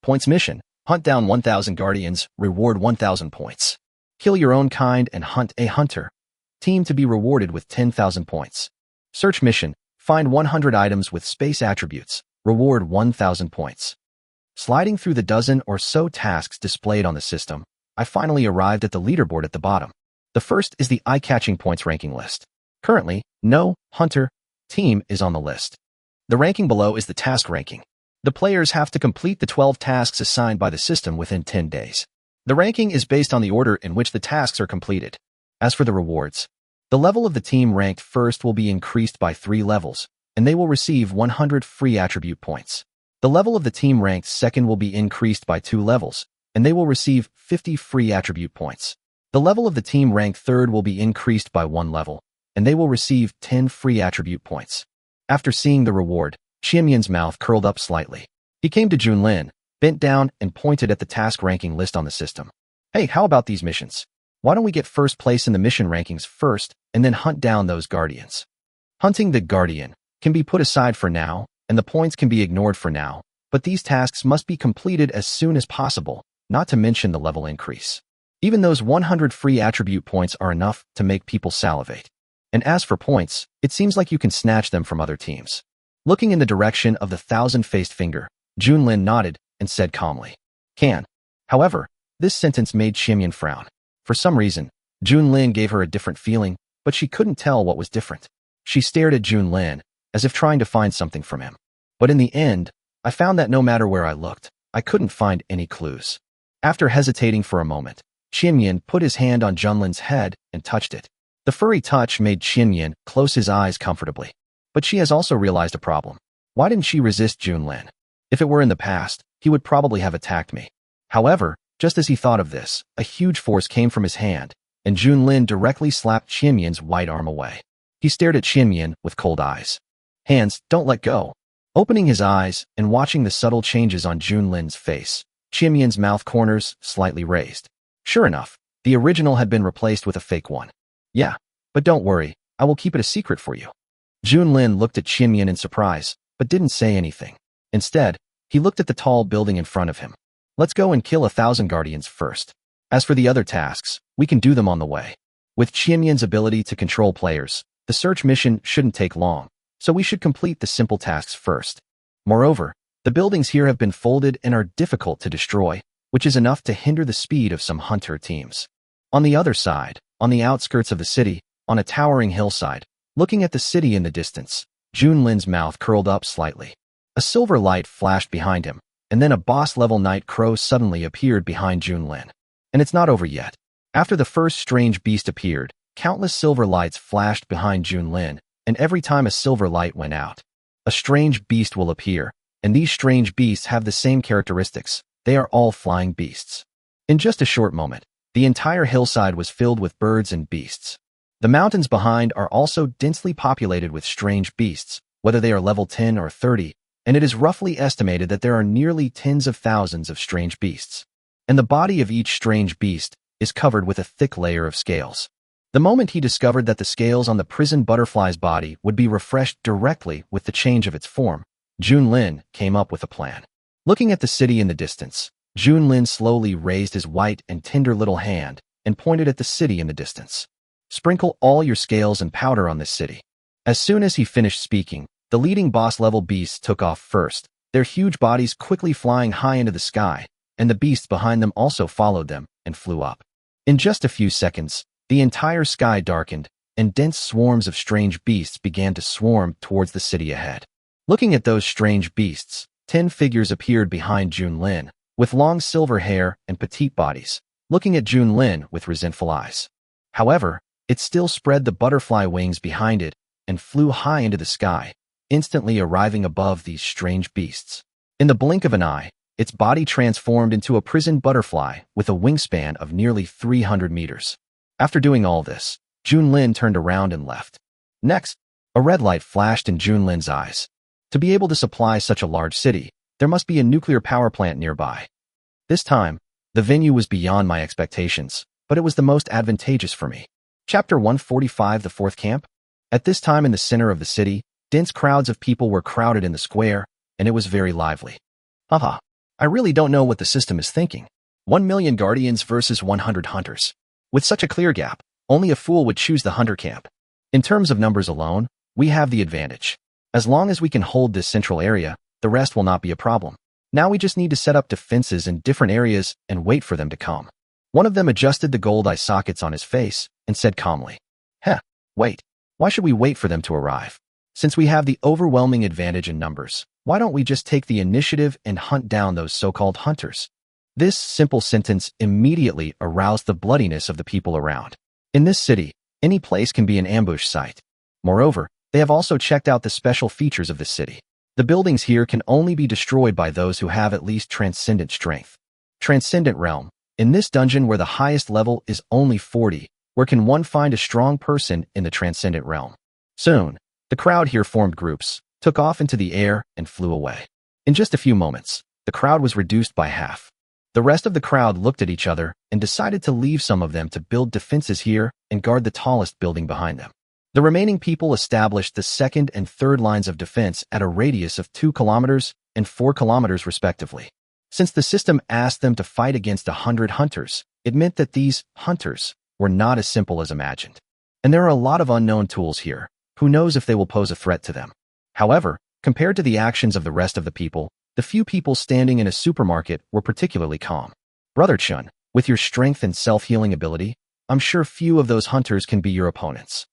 Points mission: hunt down 1,000 guardians, reward 1,000 points. Kill your own kind and hunt a hunter. Team to be rewarded with 10,000 points. Search mission: find 100 items with space attributes, reward 1,000 points. Sliding through the dozen or so tasks displayed on the system, I finally arrived at the leaderboard at the bottom. The first is the eye-catching points ranking list. Currently, no hunter team is on the list. The ranking below is the task ranking. The players have to complete the 12 tasks assigned by the system within 10 days. The ranking is based on the order in which the tasks are completed. As for the rewards, the level of the team ranked first will be increased by 3 levels, and they will receive 100 free attribute points. The level of the team ranked second will be increased by 2 levels, and they will receive 50 free attribute points. The level of the team ranked 3rd will be increased by 1 level, and they will receive 10 free attribute points. After seeing the reward, Qianyan's mouth curled up slightly. He came to Junlin, bent down, and pointed at the task ranking list on the system. Hey, how about these missions? Why don't we get first place in the mission rankings first, and then hunt down those guardians? Hunting the guardian can be put aside for now, and the points can be ignored for now, but these tasks must be completed as soon as possible, not to mention the level increase. Even those 100 free attribute points are enough to make people salivate. And as for points, it seems like you can snatch them from other teams. Looking in the direction of the 1,000-faced finger, Junlin nodded and said calmly, "Can." However, this sentence made Qianyan frown. For some reason, Junlin gave her a different feeling, but she couldn't tell what was different. She stared at Junlin, as if trying to find something from him. But in the end, I found that no matter where I looked, I couldn't find any clues. After hesitating for a moment, Qianyan put his hand on Junlin's head and touched it. The furry touch made Qianyan close his eyes comfortably. But she has also realized a problem. Why didn't she resist Junlin? If it were in the past, he would probably have attacked me. However, just as he thought of this, a huge force came from his hand, and Junlin directly slapped Qianyan's white arm away. He stared at Qianyan with cold eyes. "Hands, don't let go." Opening his eyes and watching the subtle changes on Junlin's face, Qianyan's mouth corners slightly raised. Sure enough, the original had been replaced with a fake one. "Yeah, but don't worry, I will keep it a secret for you." Junlin looked at Qianyan in surprise, but didn't say anything. Instead, he looked at the tall building in front of him. "Let's go and kill 1,000 guardians first. As for the other tasks, we can do them on the way." With Qianyan's ability to control players, the search mission shouldn't take long, so we should complete the simple tasks first. Moreover, the buildings here have been folded and are difficult to destroy, which is enough to hinder the speed of some hunter teams. On the other side, on the outskirts of the city, on a towering hillside, looking at the city in the distance, Junlin's mouth curled up slightly. A silver light flashed behind him, and then a boss-level night crow suddenly appeared behind Junlin. And it's not over yet. After the first strange beast appeared, countless silver lights flashed behind Junlin, and every time a silver light went out, a strange beast will appear, and these strange beasts have the same characteristics. They are all flying beasts. In just a short moment, the entire hillside was filled with birds and beasts. The mountains behind are also densely populated with strange beasts, whether they are level 10 or 30, and it is roughly estimated that there are nearly tens of thousands of strange beasts. And the body of each strange beast is covered with a thick layer of scales. The moment he discovered that the scales on the prison butterfly's body would be refreshed directly with the change of its form, Junlin came up with a plan. Looking at the city in the distance, Junlin slowly raised his white and tender little hand and pointed at the city in the distance. "Sprinkle all your scales and powder on this city." As soon as he finished speaking, the leading boss-level beasts took off first, their huge bodies quickly flying high into the sky, and the beasts behind them also followed them and flew up. In just a few seconds, the entire sky darkened, and dense swarms of strange beasts began to swarm towards the city ahead. Looking at those strange beasts, 10 figures appeared behind Junlin, with long silver hair and petite bodies, looking at Junlin with resentful eyes. However, it still spread the butterfly wings behind it and flew high into the sky, instantly arriving above these strange beasts. In the blink of an eye, its body transformed into a prison butterfly with a wingspan of nearly 300 meters. After doing all this, Junlin turned around and left. Next, a red light flashed in Junlin's eyes. To be able to supply such a large city, there must be a nuclear power plant nearby. This time, the venue was beyond my expectations, but it was the most advantageous for me. Chapter 145, The Fourth Camp. At this time in the center of the city, dense crowds of people were crowded in the square, and it was very lively. Haha, I really don't know what the system is thinking. 1 million guardians versus 100 hunters. With such a clear gap, only a fool would choose the hunter camp. In terms of numbers alone, we have the advantage. As long as we can hold this central area, the rest will not be a problem. Now we just need to set up defenses in different areas and wait for them to come. One of them adjusted the gold eye sockets on his face and said calmly, wait. Why should we wait for them to arrive? Since we have the overwhelming advantage in numbers, why don't we just take the initiative and hunt down those so-called hunters?" This simple sentence immediately aroused the bloodiness of the people around. In this city, any place can be an ambush site. Moreover, they have also checked out the special features of the city. The buildings here can only be destroyed by those who have at least transcendent strength. Transcendent Realm. In this dungeon where the highest level is only 40, where can one find a strong person in the Transcendent Realm? Soon, the crowd here formed groups, took off into the air, and flew away. In just a few moments, the crowd was reduced by half. The rest of the crowd looked at each other and decided to leave some of them to build defenses here and guard the tallest building behind them. The remaining people established the second and third lines of defense at a radius of 2 kilometers and 4 kilometers respectively. Since the system asked them to fight against 100 hunters, it meant that these hunters were not as simple as imagined. And there are a lot of unknown tools here. Who knows if they will pose a threat to them? However, compared to the actions of the rest of the people, the few people standing in a supermarket were particularly calm. Brother Chun, with your strength and self-healing ability, I'm sure few of those hunters can be your opponents.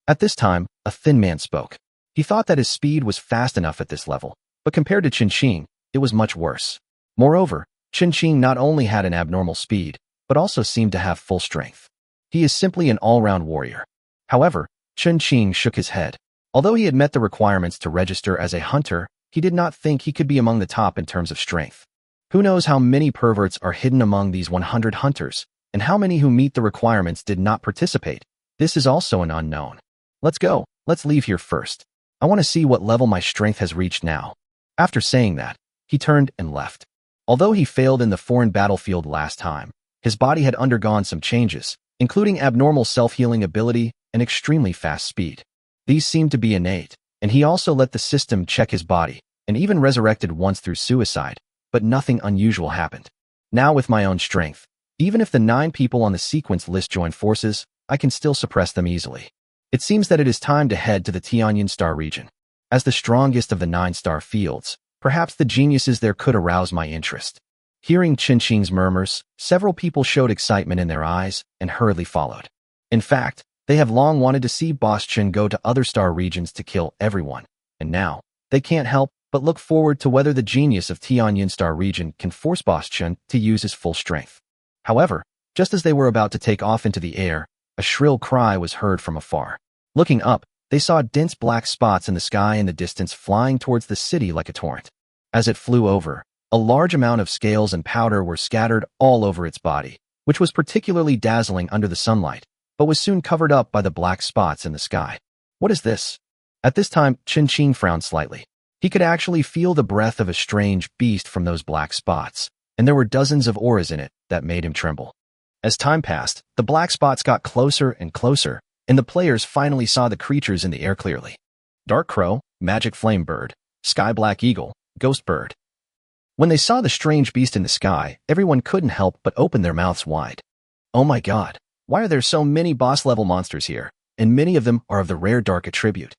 At this time, a thin man spoke. He thought that his speed was fast enough at this level, but compared to Qin, it was much worse. Moreover, Qin not only had an abnormal speed, but also seemed to have full strength. He is simply an all-round warrior. However, Qin shook his head. Although he had met the requirements to register as a hunter, he did not think he could be among the top in terms of strength. Who knows how many perverts are hidden among these 100 hunters, and how many who meet the requirements did not participate? This is also an unknown. Let's go. Let's leave here first. I want to see what level my strength has reached now. After saying that, he turned and left. Although he failed in the foreign battlefield last time, his body had undergone some changes, including abnormal self-healing ability and extremely fast speed. These seemed to be innate, and he also let the system check his body, and even resurrected once through suicide, but nothing unusual happened. Now with my own strength, even if the 9 people on the sequence list join forces, I can still suppress them easily. It seems that it is time to head to the Tianyan Star region. As the strongest of the 9-star fields, perhaps the geniuses there could arouse my interest. Hearing Qin's murmurs, several people showed excitement in their eyes and hurriedly followed. In fact, they have long wanted to see Boss Chen go to other star regions to kill everyone, and now, they can't help but look forward to whether the genius of Tianyan Star region can force Boss Chen to use his full strength. However, just as they were about to take off into the air, a shrill cry was heard from afar. Looking up, they saw dense black spots in the sky in the distance flying towards the city like a torrent. As it flew over, a large amount of scales and powder were scattered all over its body, which was particularly dazzling under the sunlight, but was soon covered up by the black spots in the sky. What is this? At this time, Qin frowned slightly. He could actually feel the breath of a strange beast from those black spots, and there were dozens of auras in it that made him tremble. As time passed, the black spots got closer and closer, and the players finally saw the creatures in the air clearly. Dark Crow, Magic Flame Bird, Sky Black Eagle, Ghost Bird. When they saw the strange beast in the sky, everyone couldn't help but open their mouths wide. Oh my god, why are there so many boss-level monsters here, and many of them are of the rare dark attribute?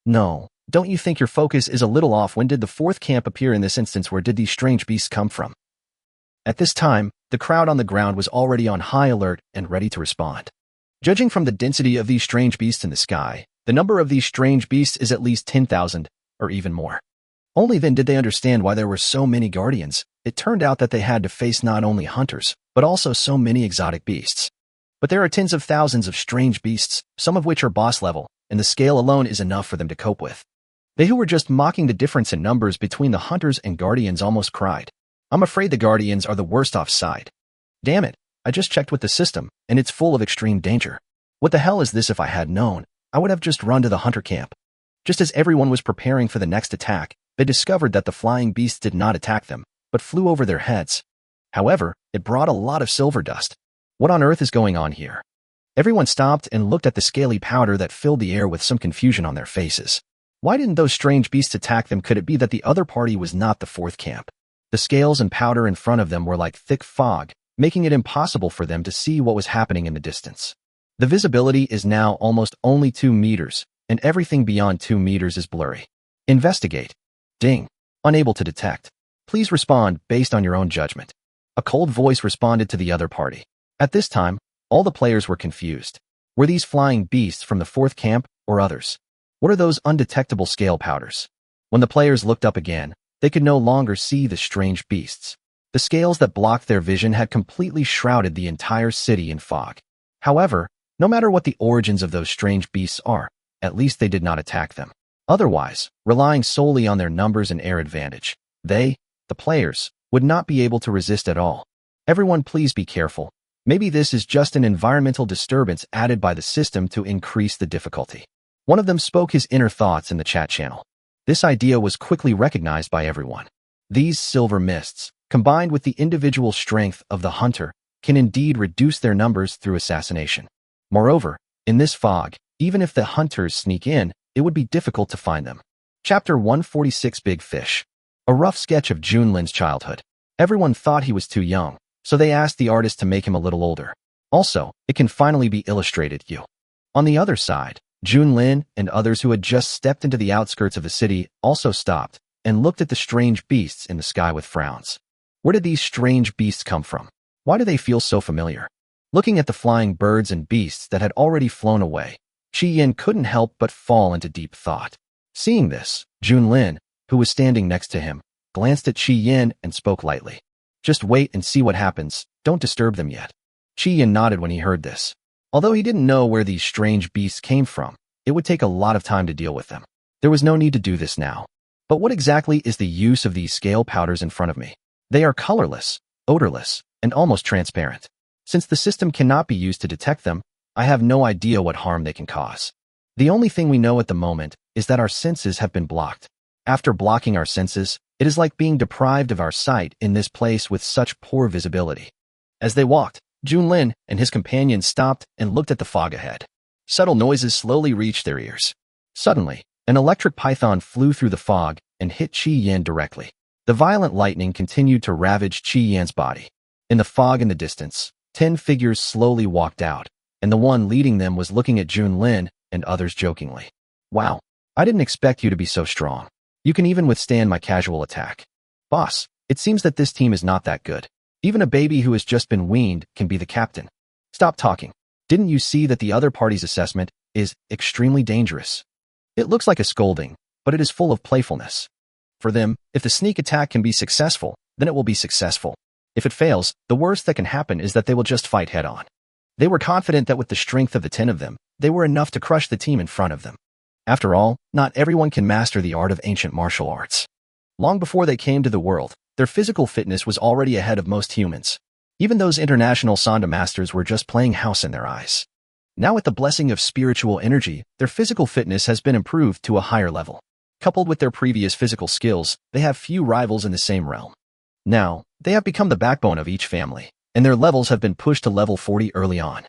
No, don't you think your focus is a little off? When did the 4th camp appear in this instance? Where did these strange beasts come from? At this time, the crowd on the ground was already on high alert and ready to respond. Judging from the density of these strange beasts in the sky, the number of these strange beasts is at least 10,000, or even more. Only then did they understand why there were so many guardians. It turned out that they had to face not only hunters, but also so many exotic beasts. But there are tens of thousands of strange beasts, some of which are boss level, and the scale alone is enough for them to cope with. They who were just mocking the difference in numbers between the hunters and guardians almost cried. I'm afraid the guardians are the worst off side. Damn it, I just checked with the system, and it's full of extreme danger. What the hell is this? If I had known, I would have just run to the hunter camp. Just as everyone was preparing for the next attack, they discovered that the flying beasts did not attack them, but flew over their heads. However, it brought a lot of silver dust. What on earth is going on here? Everyone stopped and looked at the scaly powder that filled the air with some confusion on their faces. Why didn't those strange beasts attack them? Could it be that the other party was not the 4th camp? The scales and powder in front of them were like thick fog, making it impossible for them to see what was happening in the distance. The visibility is now almost only 2 meters, and everything beyond 2 meters is blurry. Investigate. Ding. Unable to detect. Please respond based on your own judgment. A cold voice responded to the other party. At this time, all the players were confused. Were these flying beasts from the 4th camp or others? What are those undetectable scale powders? When the players looked up again, they could no longer see the strange beasts. The scales that blocked their vision had completely shrouded the entire city in fog. However, no matter what the origins of those strange beasts are, at least they did not attack them. Otherwise, relying solely on their numbers and air advantage, they, the players, would not be able to resist at all. Everyone please be careful. Maybe this is just an environmental disturbance added by the system to increase the difficulty. One of them spoke his inner thoughts in the chat channel. This idea was quickly recognized by everyone. These silver mists, combined with the individual strength of the hunter, can indeed reduce their numbers through assassination. Moreover, in this fog, even if the hunters sneak in, it would be difficult to find them. Chapter 146 Big Fish. A rough sketch of Junlin's childhood. Everyone thought he was too young, so they asked the artist to make him a little older. Also, it can finally be illustrated. On the other side, Junlin and others who had just stepped into the outskirts of the city also stopped and looked at the strange beasts in the sky with frowns. Where did these strange beasts come from? Why do they feel so familiar? Looking at the flying birds and beasts that had already flown away, Qi Yin couldn't help but fall into deep thought. Seeing this, Junlin, who was standing next to him, glanced at Qi Yin and spoke lightly. Just wait and see what happens, don't disturb them yet. Qi Yin nodded when he heard this. Although he didn't know where these strange beasts came from, it would take a lot of time to deal with them. There was no need to do this now. But what exactly is the use of these scale powders in front of me? They are colorless, odorless, and almost transparent. Since the system cannot be used to detect them, I have no idea what harm they can cause. The only thing we know at the moment is that our senses have been blocked. After blocking our senses, it is like being deprived of our sight in this place with such poor visibility. As they walked, Junlin and his companions stopped and looked at the fog ahead. Subtle noises slowly reached their ears. Suddenly, an electric python flew through the fog and hit Qi Yin directly. The violent lightning continued to ravage Qi Yin's body. In the fog in the distance, 10 figures slowly walked out, and the one leading them was looking at Junlin and others jokingly. Wow, I didn't expect you to be so strong. You can even withstand my casual attack. Boss, it seems that this team is not that good. Even a baby who has just been weaned can be the captain. Stop talking. Didn't you see that the other party's assessment is extremely dangerous? It looks like a scolding, but it is full of playfulness. For them, if the sneak attack can be successful, then it will be successful. If it fails, the worst that can happen is that they will just fight head-on. They were confident that with the strength of the 10 of them, they were enough to crush the team in front of them. After all, not everyone can master the art of ancient martial arts. Long before they came to the world, their physical fitness was already ahead of most humans. Even those international Sanda masters were just playing house in their eyes. Now with the blessing of spiritual energy, their physical fitness has been improved to a higher level. Coupled with their previous physical skills, they have few rivals in the same realm. Now, they have become the backbone of each family, and their levels have been pushed to level 40 early on.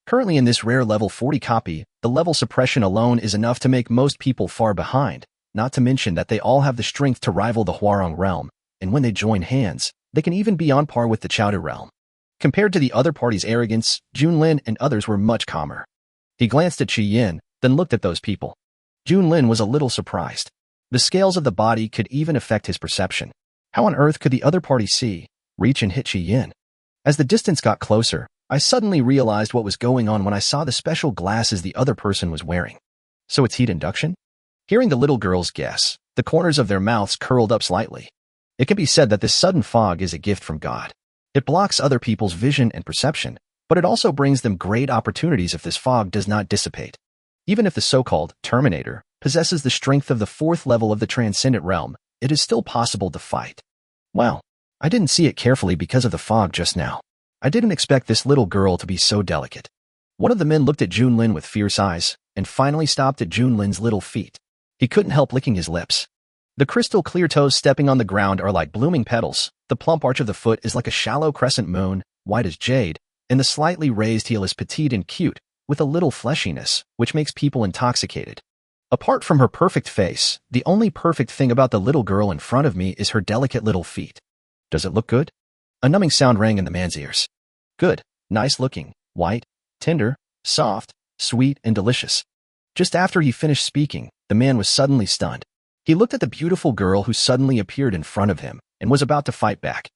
Currently in this rare level 40 copy, the level suppression alone is enough to make most people far behind, not to mention that they all have the strength to rival the Huarong realm, and when they join hands, they can even be on par with the Chowder realm. Compared to the other party's arrogance, Junlin and others were much calmer. He glanced at Qi Yin, then looked at those people. Junlin was a little surprised. The scales of the body could even affect his perception. How on earth could the other party see, reach and hit Qi Yin? As the distance got closer, I suddenly realized what was going on when I saw the special glasses the other person was wearing. So it's heat induction? Hearing the little girl's guess, the corners of their mouths curled up slightly. It can be said that this sudden fog is a gift from God. It blocks other people's vision and perception, but it also brings them great opportunities if this fog does not dissipate. Even if the so-called Terminator possesses the strength of the 4th level of the Transcendent Realm, it is still possible to fight. Well, I didn't see it carefully because of the fog just now. I didn't expect this little girl to be so delicate. One of the men looked at Junlin with fierce eyes, and finally stopped at Junlin's little feet. He couldn't help licking his lips. The crystal clear toes stepping on the ground are like blooming petals, the plump arch of the foot is like a shallow crescent moon, white as jade, and the slightly raised heel is petite and cute, with a little fleshiness, which makes people intoxicated. Apart from her perfect face, the only perfect thing about the little girl in front of me is her delicate little feet. Does it look good? A numbing sound rang in the man's ears. Good, nice looking, white, tender, soft, sweet, and delicious. Just after he finished speaking, the man was suddenly stunned. He looked at the beautiful girl who suddenly appeared in front of him and was about to fight back.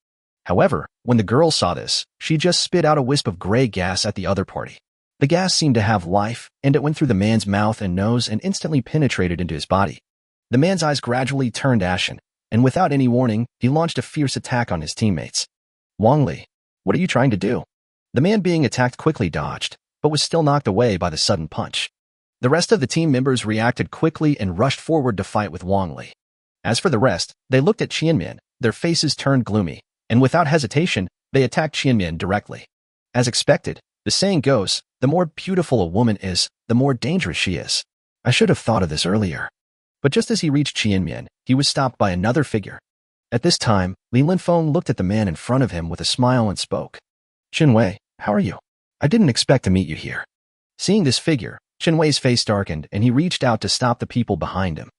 However, when the girl saw this, she just spit out a wisp of gray gas at the other party. The gas seemed to have life, and it went through the man's mouth and nose and instantly penetrated into his body. The man's eyes gradually turned ashen, and without any warning, he launched a fierce attack on his teammates. Wang Li, what are you trying to do? The man being attacked quickly dodged, but was still knocked away by the sudden punch. The rest of the team members reacted quickly and rushed forward to fight with Wang Li. As for the rest, they looked at Qianmin, their faces turned gloomy, and without hesitation, They attacked Qianmian directly. As expected, the saying goes, the more beautiful a woman is, the more dangerous she is. I should have thought of this earlier. But just as he reached Qianmian, he was stopped by another figure. At this time, Li Linfeng looked at the man in front of him with a smile and spoke. Qinwei, how are you? I didn't expect to meet you here. Seeing this figure, Qinwei's face darkened and he reached out to stop the people behind him.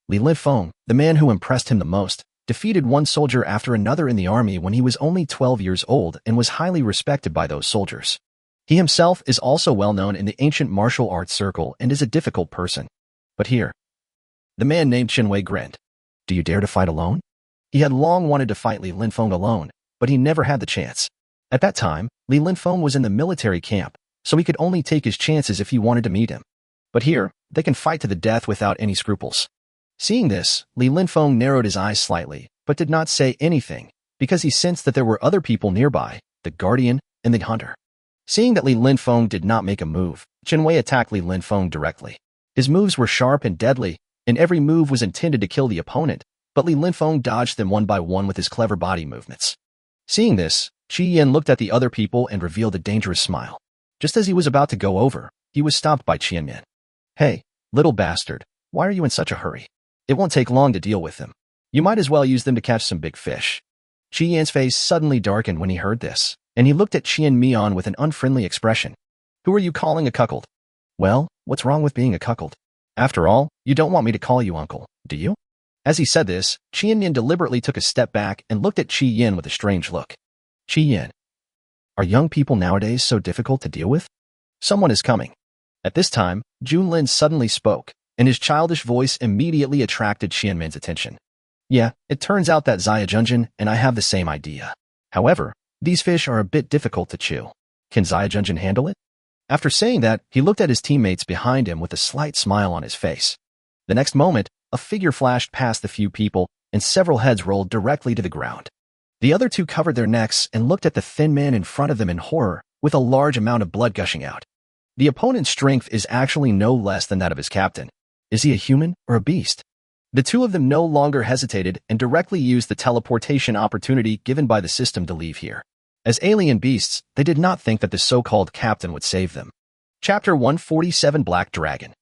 Li Linfeng, the man who impressed him the most, defeated one soldier after another in the army when he was only 12 years old and was highly respected by those soldiers. He himself is also well known in the ancient martial arts circle and is a difficult person. But here, the man named Qinwei grinned. Do you dare to fight alone? He had long wanted to fight Li Linfeng alone, but he never had the chance. At that time, Li Linfeng was in the military camp, so he could only take his chances if he wanted to meet him. But here, they can fight to the death without any scruples. Seeing this, Li Linfeng narrowed his eyes slightly, but did not say anything, because he sensed that there were other people nearby, the guardian and the hunter. Seeing that Li Linfeng did not make a move, Qinwei attacked Li Linfeng directly. His moves were sharp and deadly, and every move was intended to kill the opponent, but Li Linfeng dodged them one by one with his clever body movements. Seeing this, Qi Yin looked at the other people and revealed a dangerous smile. Just as he was about to go over, he was stopped by Qianmian. Hey, little bastard, why are you in such a hurry? It won't take long to deal with them. You might as well use them to catch some big fish. Qi Yan's face suddenly darkened when he heard this, and he looked at Qianmian with an unfriendly expression. Who are you calling a cuckold? Well, what's wrong with being a cuckold? After all, you don't want me to call you uncle, do you? As he said this, Qianmian deliberately took a step back and looked at Qi Yin with a strange look. Qi Yin. Are young people nowadays so difficult to deal with? Someone is coming. At this time, Junlin suddenly spoke, and his childish voice immediately attracted Qianmian's attention. Yeah, it turns out that Xia Junjin and I have the same idea. However, these fish are a bit difficult to chew. Can Xia Junjin handle it? After saying that, he looked at his teammates behind him with a slight smile on his face. The next moment, a figure flashed past the few people, and several heads rolled directly to the ground. The other two covered their necks and looked at the thin man in front of them in horror, with a large amount of blood gushing out. The opponent's strength is actually no less than that of his captain. Is he a human or a beast? The two of them no longer hesitated and directly used the teleportation opportunity given by the system to leave here. As alien beasts, they did not think that the so-called captain would save them. Chapter 147 Black Dragon.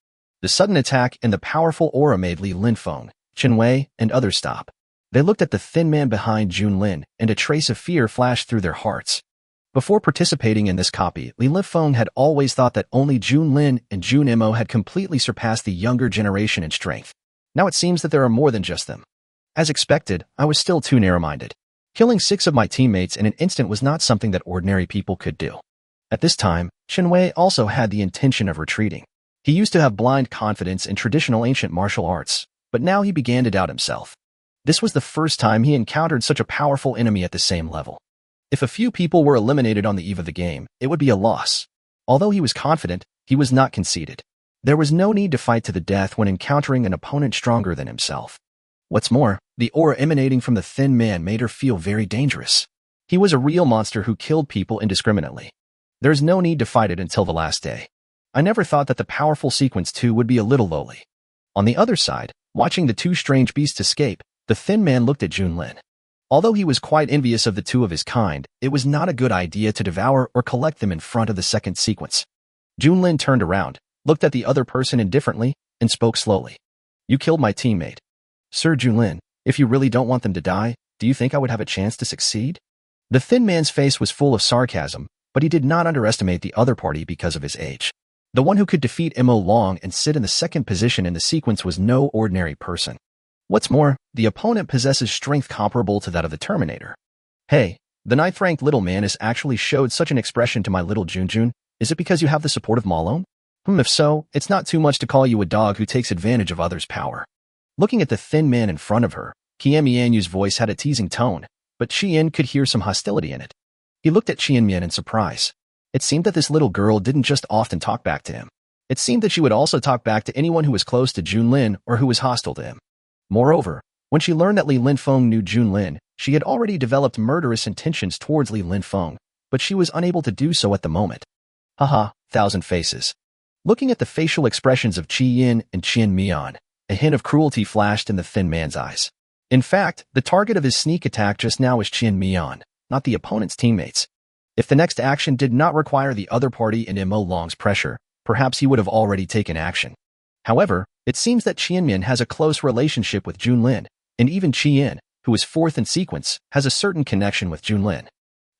The sudden attack and the powerful aura made Li Linfeng, Qinwei, and others stop. They looked at the thin man behind Junlin, and a trace of fear flashed through their hearts. Before participating in this copy, Li Linfeng had always thought that only Junlin and Junimo had completely surpassed the younger generation in strength. Now it seems that there are more than just them. As expected, I was still too narrow-minded. Killing 6 of my teammates in an instant was not something that ordinary people could do. At this time, Qinwei also had the intention of retreating. He used to have blind confidence in traditional ancient martial arts, but now he began to doubt himself. This was the first time he encountered such a powerful enemy at the same level. If a few people were eliminated on the eve of the game, it would be a loss. Although he was confident, he was not conceited. There was no need to fight to the death when encountering an opponent stronger than himself. What's more, the aura emanating from the thin man made her feel very dangerous. He was a real monster who killed people indiscriminately. There is no need to fight it until the last day. I never thought that the powerful sequence 2 would be a little lowly. On the other side, watching the two strange beasts escape, the thin man looked at Junlin. Although he was quite envious of the two of his kind, it was not a good idea to devour or collect them in front of the second sequence. Junlin turned around, looked at the other person indifferently, and spoke slowly. You killed my teammate. Sir Junlin, if you really don't want them to die, do you think I would have a chance to succeed? The thin man's face was full of sarcasm, but he did not underestimate the other party because of his age. The one who could defeat Mo Long and sit in the second position in the sequence was no ordinary person. What's more, the opponent possesses strength comparable to that of the Terminator. Hey, the 9th-ranked little man has actually showed such an expression to my little Junjun. Is it because you have the support of Malone? If so, it's not too much to call you a dog who takes advantage of others' power. Looking at the thin man in front of her, Qianmian's voice had a teasing tone, but Qian could hear some hostility in it. He looked at Qianmian in surprise. It seemed that this little girl didn't just often talk back to him. It seemed that she would also talk back to anyone who was close to Junlin or who was hostile to him. Moreover, when she learned that Li Linfeng knew Junlin, she had already developed murderous intentions towards Li Linfeng, but she was unable to do so at the moment. Haha, thousand faces. Looking at the facial expressions of Qi Yin and Qianmian, a hint of cruelty flashed in the thin man's eyes. In fact, the target of his sneak attack just now was Qianmian, not the opponent's teammates. If the next action did not require the other party and Mo Long's pressure, perhaps he would have already taken action. However, it seems that Qianmin has a close relationship with Junlin, and even Qian, who is fourth in sequence, has a certain connection with Junlin.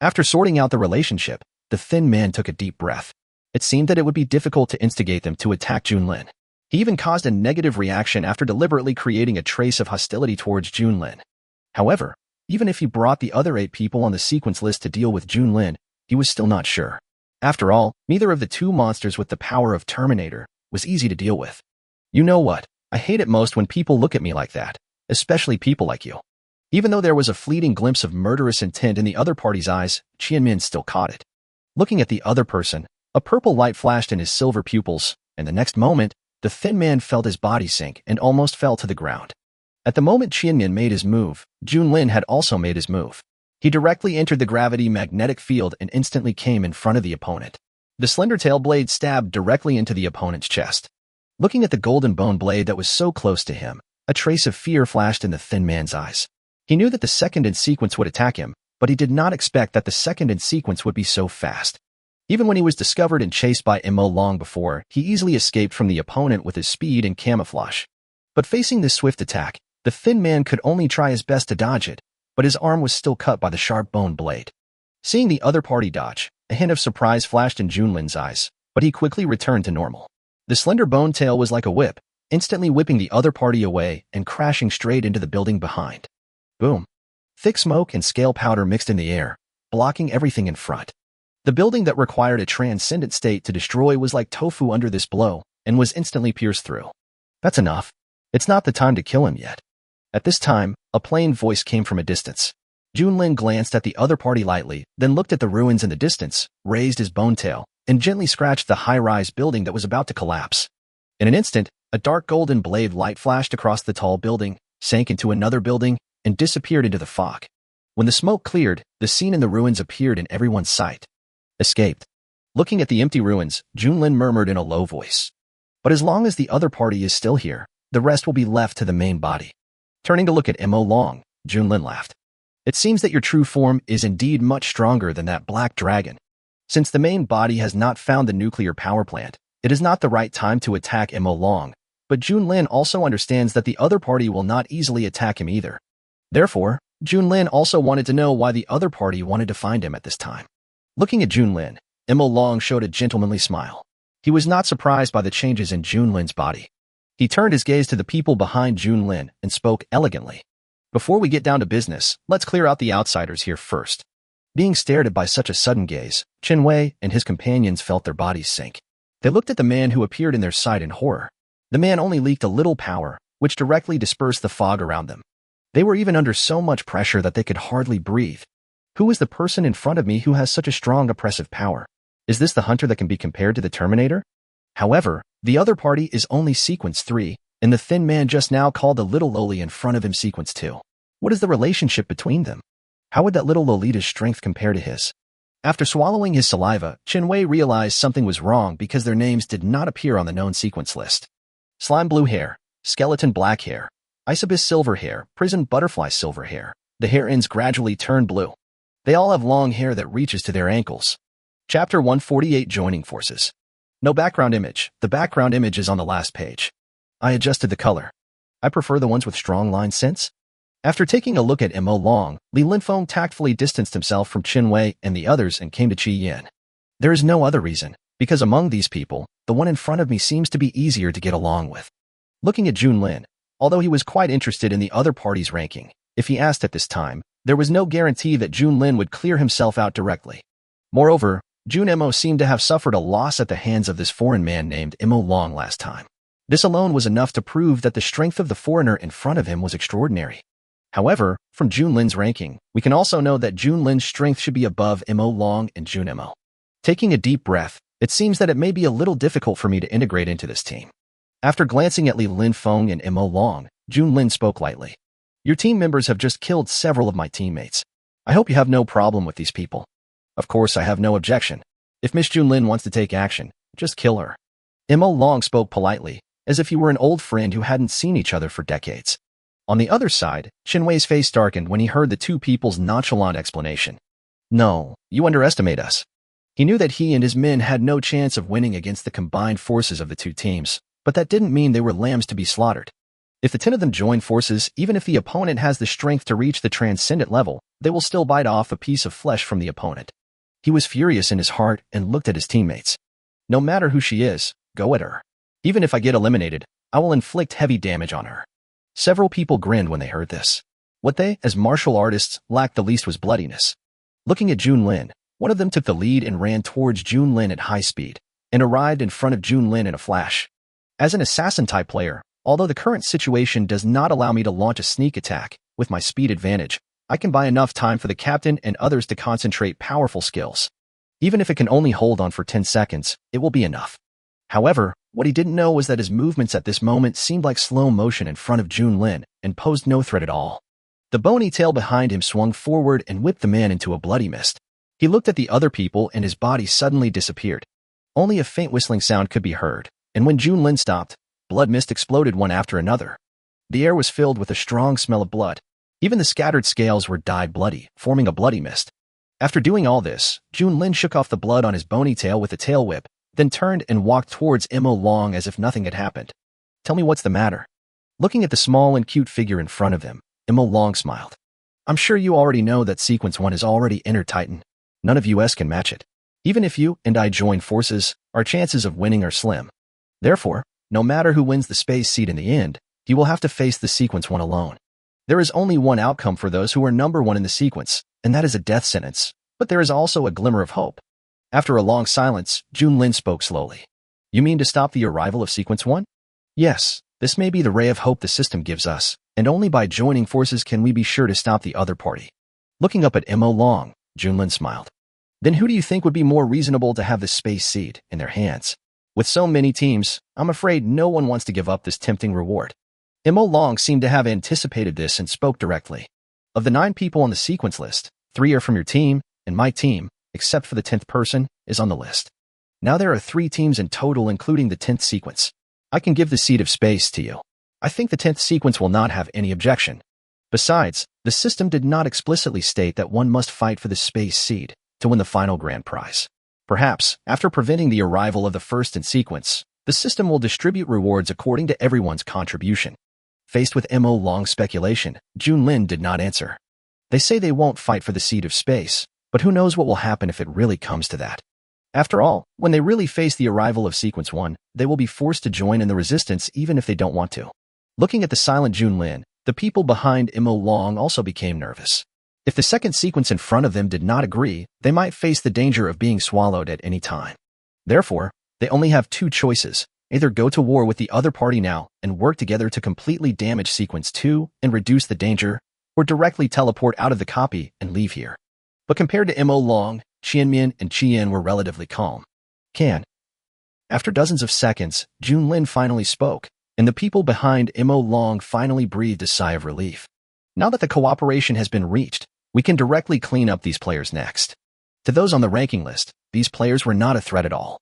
After sorting out the relationship, the thin man took a deep breath. It seemed that it would be difficult to instigate them to attack Junlin. He even caused a negative reaction after deliberately creating a trace of hostility towards Junlin. However, even if he brought the other 8 people on the sequence list to deal with Junlin, he was still not sure. After all, neither of the 2 monsters with the power of Terminator was easy to deal with. You know what? I hate it most when people look at me like that, especially people like you. Even though there was a fleeting glimpse of murderous intent in the other party's eyes, Qianmin still caught it. Looking at the other person, a purple light flashed in his silver pupils, and the next moment, the thin man felt his body sink and almost fell to the ground. At the moment Qianmin made his move, Junlin had also made his move. He directly entered the gravity magnetic field and instantly came in front of the opponent. The slender tail blade stabbed directly into the opponent's chest. Looking at the golden bone blade that was so close to him, a trace of fear flashed in the thin man's eyes. He knew that the second in sequence would attack him, but he did not expect that the second in sequence would be so fast. Even when he was discovered and chased by Mo Long before, he easily escaped from the opponent with his speed and camouflage. But facing this swift attack, the thin man could only try his best to dodge it, but his arm was still cut by the sharp bone blade. Seeing the other party dodge, a hint of surprise flashed in Junlin's eyes, but he quickly returned to normal. The slender bone tail was like a whip, instantly whipping the other party away and crashing straight into the building behind. Boom. Thick smoke and scale powder mixed in the air, blocking everything in front. The building that required a transcendent state to destroy was like tofu under this blow and was instantly pierced through. That's enough. It's not the time to kill him yet. At this time, a plain voice came from a distance. Junlin glanced at the other party lightly, then looked at the ruins in the distance, raised his bone tail, and gently scratched the high-rise building that was about to collapse. In an instant, a dark golden blade light flashed across the tall building, sank into another building, and disappeared into the fog. When the smoke cleared, the scene in the ruins appeared in everyone's sight. Escaped. Looking at the empty ruins, Junlin murmured in a low voice. But as long as the other party is still here, the rest will be left to the main body. Turning to look at Mo Long, Junlin laughed. It seems that your true form is indeed much stronger than that black dragon. Since the main body has not found the nuclear power plant, it is not the right time to attack Mo Long, but Junlin also understands that the other party will not easily attack him either. Therefore, Junlin also wanted to know why the other party wanted to find him at this time. Looking at Junlin, Mo Long showed a gentlemanly smile. He was not surprised by the changes in Junlin's body. He turned his gaze to the people behind Junlin and spoke elegantly. Before we get down to business, let's clear out the outsiders here first. Being stared at by such a sudden gaze, Chen Wei and his companions felt their bodies sink. They looked at the man who appeared in their sight in horror. The man only leaked a little power, which directly dispersed the fog around them. They were even under so much pressure that they could hardly breathe. Who is the person in front of me who has such a strong oppressive power? Is this the hunter that can be compared to the Terminator? However, the other party is only sequence 3, and the thin man just now called the little loli in front of him sequence 2. What is the relationship between them? How would that little Lolita's strength compare to his? After swallowing his saliva, Chen Wei realized something was wrong because their names did not appear on the known sequence list. Slime blue hair, skeleton black hair, Isabis silver hair, prison butterfly silver hair. The hair ends gradually turn blue. They all have long hair that reaches to their ankles. Chapter 148 Joining Forces. No background image. The background image is on the last page. I adjusted the color. I prefer the ones with strong line sense. After taking a look at Mo Long, Li Linfeng tactfully distanced himself from Chen Wei and the others and came to Qi Yan. There is no other reason, because among these people, the one in front of me seems to be easier to get along with. Looking at Junlin, although he was quite interested in the other party's ranking, if he asked at this time, there was no guarantee that Junlin would clear himself out directly. Moreover, Mo seemed to have suffered a loss at the hands of this foreign man named Mo Long last time. This alone was enough to prove that the strength of the foreigner in front of him was extraordinary. However, from Junlin's ranking, we can also know that Junlin's strength should be above Mo Long and Mo. Taking a deep breath, it seems that it may be a little difficult for me to integrate into this team. After glancing at Li Linfeng and Mo Long, Junlin spoke lightly. Your team members have just killed several of my teammates. I hope you have no problem with these people. Of course, I have no objection. If Miss Junlin wants to take action, just kill her. Mo Long spoke politely, as if he were an old friend who hadn't seen each other for decades. On the other side, Chen Wei's face darkened when he heard the two people's nonchalant explanation. No, you underestimate us. He knew that he and his men had no chance of winning against the combined forces of the two teams, but that didn't mean they were lambs to be slaughtered. If the 10 of them join forces, even if the opponent has the strength to reach the transcendent level, they will still bite off a piece of flesh from the opponent. He was furious in his heart and looked at his teammates. No matter who she is, go at her. Even if I get eliminated, I will inflict heavy damage on her. Several people grinned when they heard this. What they, as martial artists, lacked the least was bloodiness. Looking at Junlin, one of them took the lead and ran towards Junlin at high speed, and arrived in front of Junlin in a flash. As an assassin-type player, although the current situation does not allow me to launch a sneak attack, with my speed advantage, I can buy enough time for the captain and others to concentrate powerful skills. Even if it can only hold on for 10 seconds, it will be enough. However, what he didn't know was that his movements at this moment seemed like slow motion in front of Junlin and posed no threat at all. The bony tail behind him swung forward and whipped the man into a bloody mist. He looked at the other people and his body suddenly disappeared. Only a faint whistling sound could be heard, and when Junlin stopped, blood mist exploded one after another. The air was filled with a strong smell of blood. Even the scattered scales were dyed bloody, forming a bloody mist. After doing all this, Junlin shook off the blood on his bony tail with a tail whip, then turned and walked towards Mo Long as if nothing had happened. Tell me what's the matter. Looking at the small and cute figure in front of him, Mo Long smiled. I'm sure you already know that Sequence 1 is already entered Titan. None of us can match it. Even if you and I join forces, our chances of winning are slim. Therefore, no matter who wins the space seed in the end, he will have to face the Sequence 1 alone. There is only one outcome for those who are number 1 in the sequence, and that is a death sentence, but there is also a glimmer of hope. After a long silence, Junlin spoke slowly. You mean to stop the arrival of Sequence 1? Yes, this may be the ray of hope the system gives us, and only by joining forces can we be sure to stop the other party. Looking up at Mo Long, Junlin smiled. Then who do you think would be more reasonable to have the space seed in their hands? With so many teams, I'm afraid no one wants to give up this tempting reward. Mo Long seemed to have anticipated this and spoke directly. Of the 9 people on the sequence list, 3 are from your team, and my team, except for the 10th person, is on the list. Now there are 3 teams in total including the 10th sequence. I can give the seed of space to you. I think the 10th sequence will not have any objection. Besides, the system did not explicitly state that one must fight for the space seed to win the final grand prize. Perhaps, after preventing the arrival of the first in sequence, the system will distribute rewards according to everyone's contribution. Faced with Mo Long's speculation, Junlin did not answer. They say they won't fight for the seed of space, but who knows what will happen if it really comes to that. After all, when they really face the arrival of Sequence 1, they will be forced to join in the resistance even if they don't want to. Looking at the silent Junlin, the people behind Mo Long also became nervous. If the second sequence in front of them did not agree, they might face the danger of being swallowed at any time. Therefore, they only have 2 choices. Either go to war with the other party now and work together to completely damage Sequence 2 and reduce the danger, or directly teleport out of the copy and leave here. But compared to Mo Long, Qianmin and Qian were relatively calm. After dozens of seconds, Junlin finally spoke, and the people behind Mo Long finally breathed a sigh of relief. Now that the cooperation has been reached, we can directly clean up these players next. To those on the ranking list, these players were not a threat at all.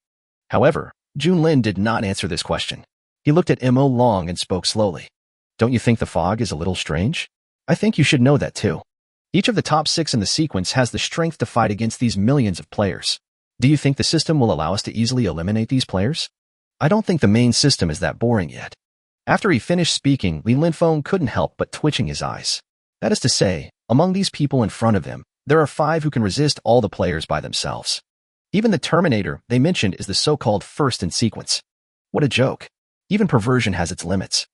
However, Junlin did not answer this question. He looked at Mo Long and spoke slowly. Don't you think the fog is a little strange? I think you should know that too. Each of the top 6 in the sequence has the strength to fight against these millions of players. Do you think the system will allow us to easily eliminate these players? I don't think the main system is that boring yet. After he finished speaking, Li Linfeng couldn't help but twitching his eyes. That is to say, among these people in front of him, there are 5 who can resist all the players by themselves. Even the Terminator they mentioned is the so-called first in sequence. What a joke. Even perversion has its limits.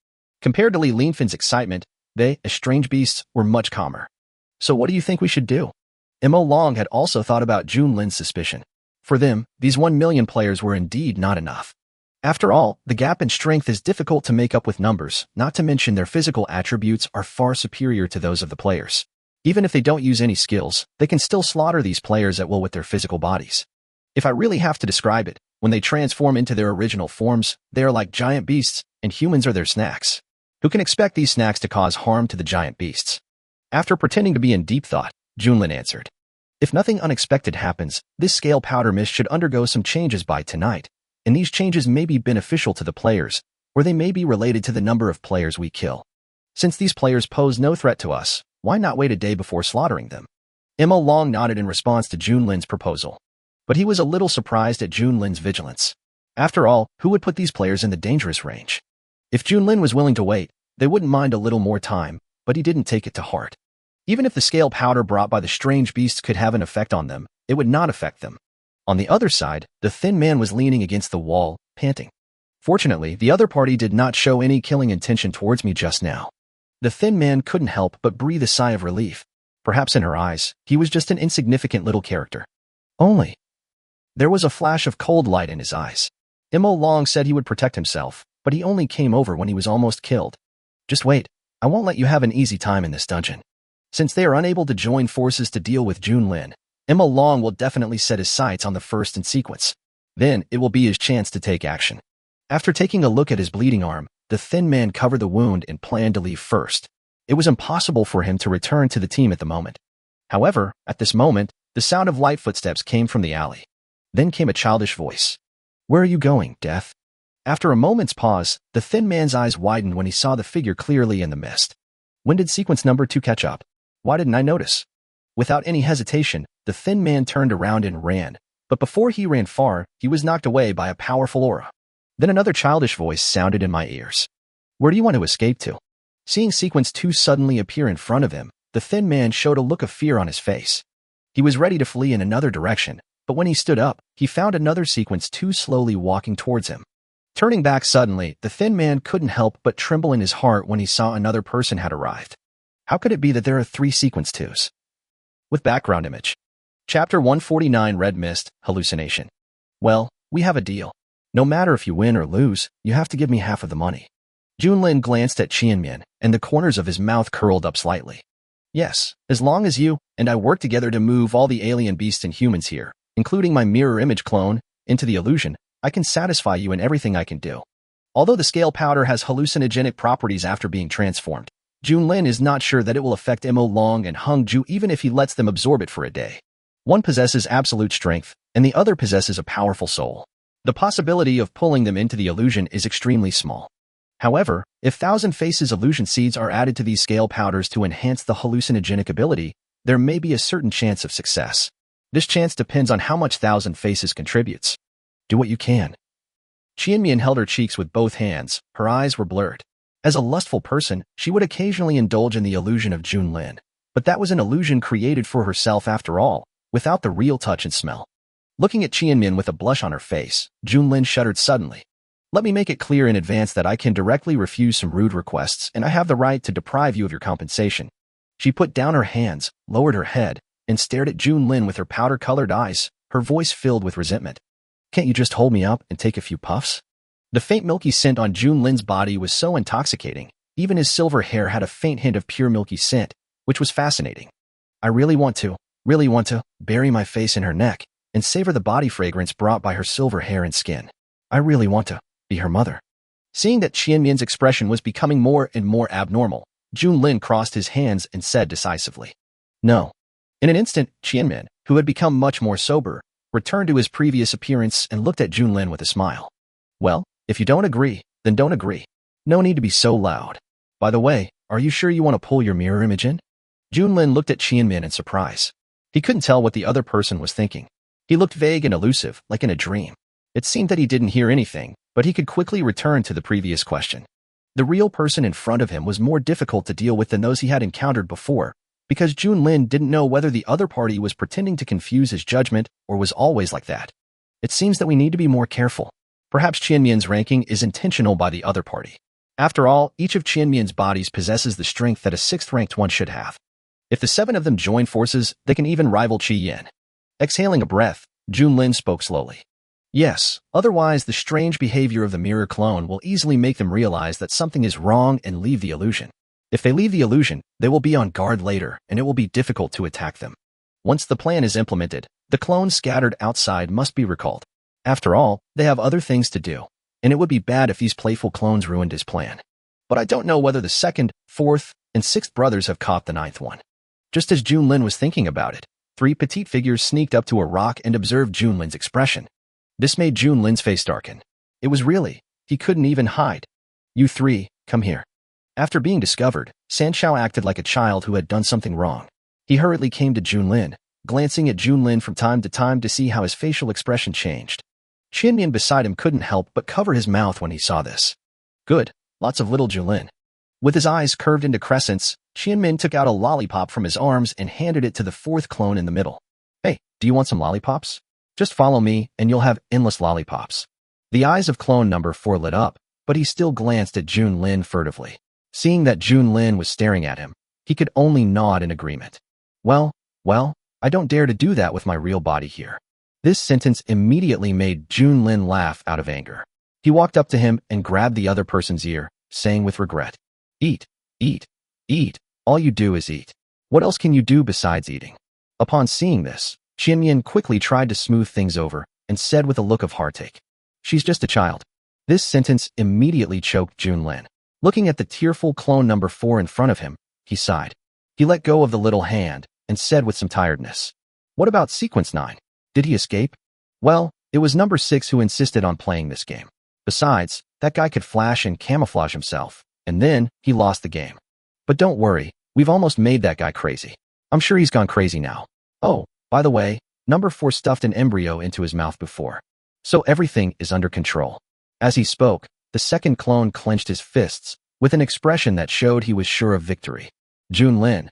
Compared to Li Linfeng's excitement, they, as strange beasts, were much calmer. So what do you think we should do? Mo Long had also thought about Junlin's suspicion. For them, these 1 million players were indeed not enough. After all, the gap in strength is difficult to make up with numbers, not to mention their physical attributes are far superior to those of the players. Even if they don't use any skills, they can still slaughter these players at will with their physical bodies. If I really have to describe it, when they transform into their original forms, they are like giant beasts, and humans are their snacks. Who can expect these snacks to cause harm to the giant beasts? After pretending to be in deep thought, Junlin answered. If nothing unexpected happens, this scale powder mist should undergo some changes by tonight, and these changes may be beneficial to the players, or they may be related to the number of players we kill. Since these players pose no threat to us, why not wait a day before slaughtering them? Emma Long nodded in response to Junlin's proposal. But he was a little surprised at Junlin's vigilance. After all, who would put these players in the dangerous range? If Junlin was willing to wait, they wouldn't mind a little more time, but he didn't take it to heart. Even if the scale powder brought by the strange beasts could have an effect on them, it would not affect them. On the other side, the thin man was leaning against the wall, panting. Fortunately, the other party did not show any killing intention towards me just now. The thin man couldn't help but breathe a sigh of relief. Perhaps in her eyes, he was just an insignificant little character. Only. There was a flash of cold light in his eyes. Emma Long said he would protect himself, but he only came over when he was almost killed. Just wait, I won't let you have an easy time in this dungeon. Since they are unable to join forces to deal with Junlin, Emma Long will definitely set his sights on the first in sequence. Then it will be his chance to take action. After taking a look at his bleeding arm, the thin man covered the wound and planned to leave first. It was impossible for him to return to the team at the moment. However, at this moment, the sound of light footsteps came from the alley. Then came a childish voice. Where are you going, Death? After a moment's pause, the thin man's eyes widened when he saw the figure clearly in the mist. When did sequence number 2 catch up? Why didn't I notice? Without any hesitation, the thin man turned around and ran. But before he ran far, he was knocked away by a powerful aura. Then another childish voice sounded in my ears. Where do you want to escape to? Seeing sequence 2 suddenly appear in front of him, the thin man showed a look of fear on his face. He was ready to flee in another direction, but when he stood up, he found another sequence 2 slowly walking towards him. Turning back suddenly, the thin man couldn't help but tremble in his heart when he saw another person had arrived. How could it be that there are 3 sequence 2s? With background image. Chapter 149 Red Mist, Hallucination. Well, we have a deal. No matter if you win or lose, you have to give me half of the money. Junlin glanced at Qianmian, and the corners of his mouth curled up slightly. Yes, as long as you and I work together to move all the alien beasts and humans here, including my mirror image clone, into the illusion, I can satisfy you in everything I can do. Although the scale powder has hallucinogenic properties after being transformed, Junlin is not sure that it will affect Mo Long and Hung Ju even if he lets them absorb it for a day. One possesses absolute strength, and the other possesses a powerful soul. The possibility of pulling them into the illusion is extremely small. However, if Thousand Faces illusion seeds are added to these scale powders to enhance the hallucinogenic ability, there may be a certain chance of success. This chance depends on how much Thousand Faces contributes. Do what you can. Qianmian held her cheeks with both hands, her eyes were blurred. As a lustful person, she would occasionally indulge in the illusion of Junlin, but that was an illusion created for herself after all, without the real touch and smell. Looking at Qianmian with a blush on her face, Junlin shuddered suddenly. Let me make it clear in advance that I can directly refuse some rude requests and I have the right to deprive you of your compensation. She put down her hands, lowered her head, and stared at Junlin with her powder-colored eyes, her voice filled with resentment. Can't you just hold me up and take a few puffs? The faint milky scent on Junlin's body was so intoxicating, even his silver hair had a faint hint of pure milky scent, which was fascinating. I really want to bury my face in her neck and savor the body fragrance brought by her silver hair and skin. I really want to be her mother. Seeing that Qianmian's expression was becoming more and more abnormal, Junlin crossed his hands and said decisively, No. In an instant, Qianmian, who had become much more sober, returned to his previous appearance and looked at Junlin with a smile. Well, if you don't agree, then don't agree. No need to be so loud. By the way, are you sure you want to pull your mirror image in? Junlin looked at Qianmian in surprise. He couldn't tell what the other person was thinking. He looked vague and elusive, like in a dream. It seemed that he didn't hear anything, but he could quickly return to the previous question. The real person in front of him was more difficult to deal with than those he had encountered before, because Junlin didn't know whether the other party was pretending to confuse his judgment or was always like that. It seems that we need to be more careful. Perhaps Qianmian's ranking is intentional by the other party. After all, each of Qianmian's bodies possesses the strength that a 6th-ranked one should have. If the 7 of them join forces, they can even rival Qi Yin. Exhaling a breath, Junlin spoke slowly. Yes, otherwise the strange behavior of the mirror clone will easily make them realize that something is wrong and leave the illusion. If they leave the illusion, they will be on guard later and it will be difficult to attack them. Once the plan is implemented, the clones scattered outside must be recalled. After all, they have other things to do, and it would be bad if these playful clones ruined his plan. But I don't know whether the 2nd, 4th, and 6th brothers have caught the 9th one. Just as Junlin was thinking about it, 3 petite figures sneaked up to a rock and observed Junlin's expression. This made Junlin's face darken. It was really, he couldn't even hide. You 3, come here. After being discovered, Sanshao acted like a child who had done something wrong. He hurriedly came to Junlin, glancing at Junlin from time to time to see how his facial expression changed. Qianmian beside him couldn't help but cover his mouth when he saw this. Good, lots of little Junlin. With his eyes curved into crescents, Qianmin took out a lollipop from his arms and handed it to the fourth clone in the middle. Hey, do you want some lollipops? Just follow me and you'll have endless lollipops. The eyes of clone number 4 lit up, but he still glanced at Junlin furtively. Seeing that Junlin was staring at him, he could only nod in agreement. Well, I don't dare to do that with my real body here. This sentence immediately made Junlin laugh out of anger. He walked up to him and grabbed the other person's ear, saying with regret, Eat, eat, eat. All you do is eat. What else can you do besides eating? Upon seeing this, Qianmian quickly tried to smooth things over and said with a look of heartache, She's just a child. This sentence immediately choked Junlin. Looking at the tearful clone number 4 in front of him, he sighed. He let go of the little hand and said with some tiredness, What about sequence 9? Did he escape? Well, it was number 6 who insisted on playing this game. Besides, that guy could flash and camouflage himself, and then he lost the game. But don't worry, we've almost made that guy crazy. I'm sure he's gone crazy now. Oh, by the way, number 4 stuffed an embryo into his mouth before. So everything is under control. As he spoke, the second clone clenched his fists, with an expression that showed he was sure of victory. Junlin.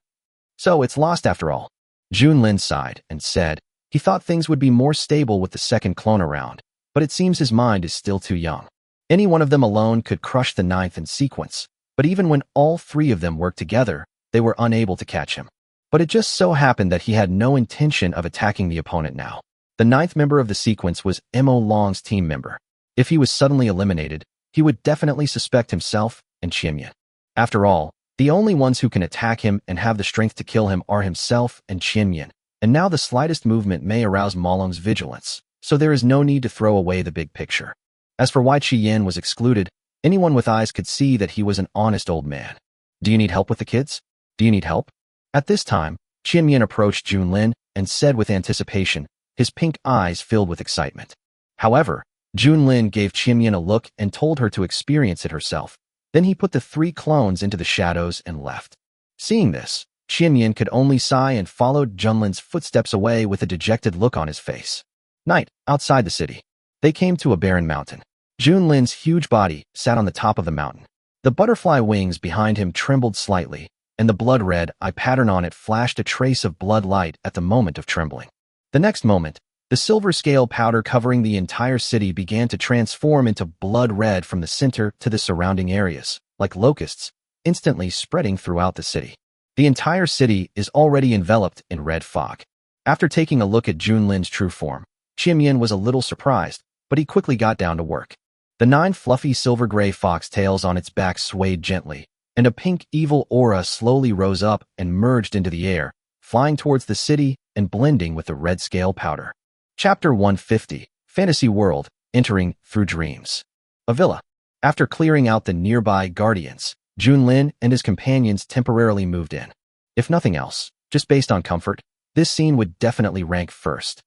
So it's lost after all. Junlin sighed and said he thought things would be more stable with the second clone around, but it seems his mind is still too young. Any one of them alone could crush the 9th in sequence, but even when all 3 of them worked together, they were unable to catch him. But it just so happened that he had no intention of attacking the opponent now. The 9th member of the sequence was Mo Long's team member. If he was suddenly eliminated, he would definitely suspect himself and Qianmian. After all, the only ones who can attack him and have the strength to kill him are himself and Qianmian, and now the slightest movement may arouse Ma Long's vigilance, so there is no need to throw away the big picture. As for why Qian was excluded, anyone with eyes could see that he was an honest old man. Do you need help with the kids? Do you need help? At this time, Qianmian approached Junlin and said with anticipation, his pink eyes filled with excitement. However, Junlin gave Qianmian a look and told her to experience it herself. Then he put the 3 clones into the shadows and left. Seeing this, Qianmian could only sigh and followed Junlin's footsteps away with a dejected look on his face. Night, outside the city. They came to a barren mountain. Junlin's huge body sat on the top of the mountain. The butterfly wings behind him trembled slightly, and the blood-red eye pattern on it flashed a trace of blood light at the moment of trembling. The next moment, the silver scale powder covering the entire city began to transform into blood red from the center to the surrounding areas, like locusts, instantly spreading throughout the city. The entire city is already enveloped in red fog. After taking a look at Junlin's true form, Qianmian was a little surprised, but he quickly got down to work. The 9 fluffy silver-gray fox tails on its back swayed gently, and a pink evil aura slowly rose up and merged into the air, flying towards the city and blending with the red scale powder. Chapter 150, Fantasy World, Entering Through Dreams. A villa. After clearing out the nearby guardians, Junlin and his companions temporarily moved in. If nothing else, just based on comfort, this scene would definitely rank first.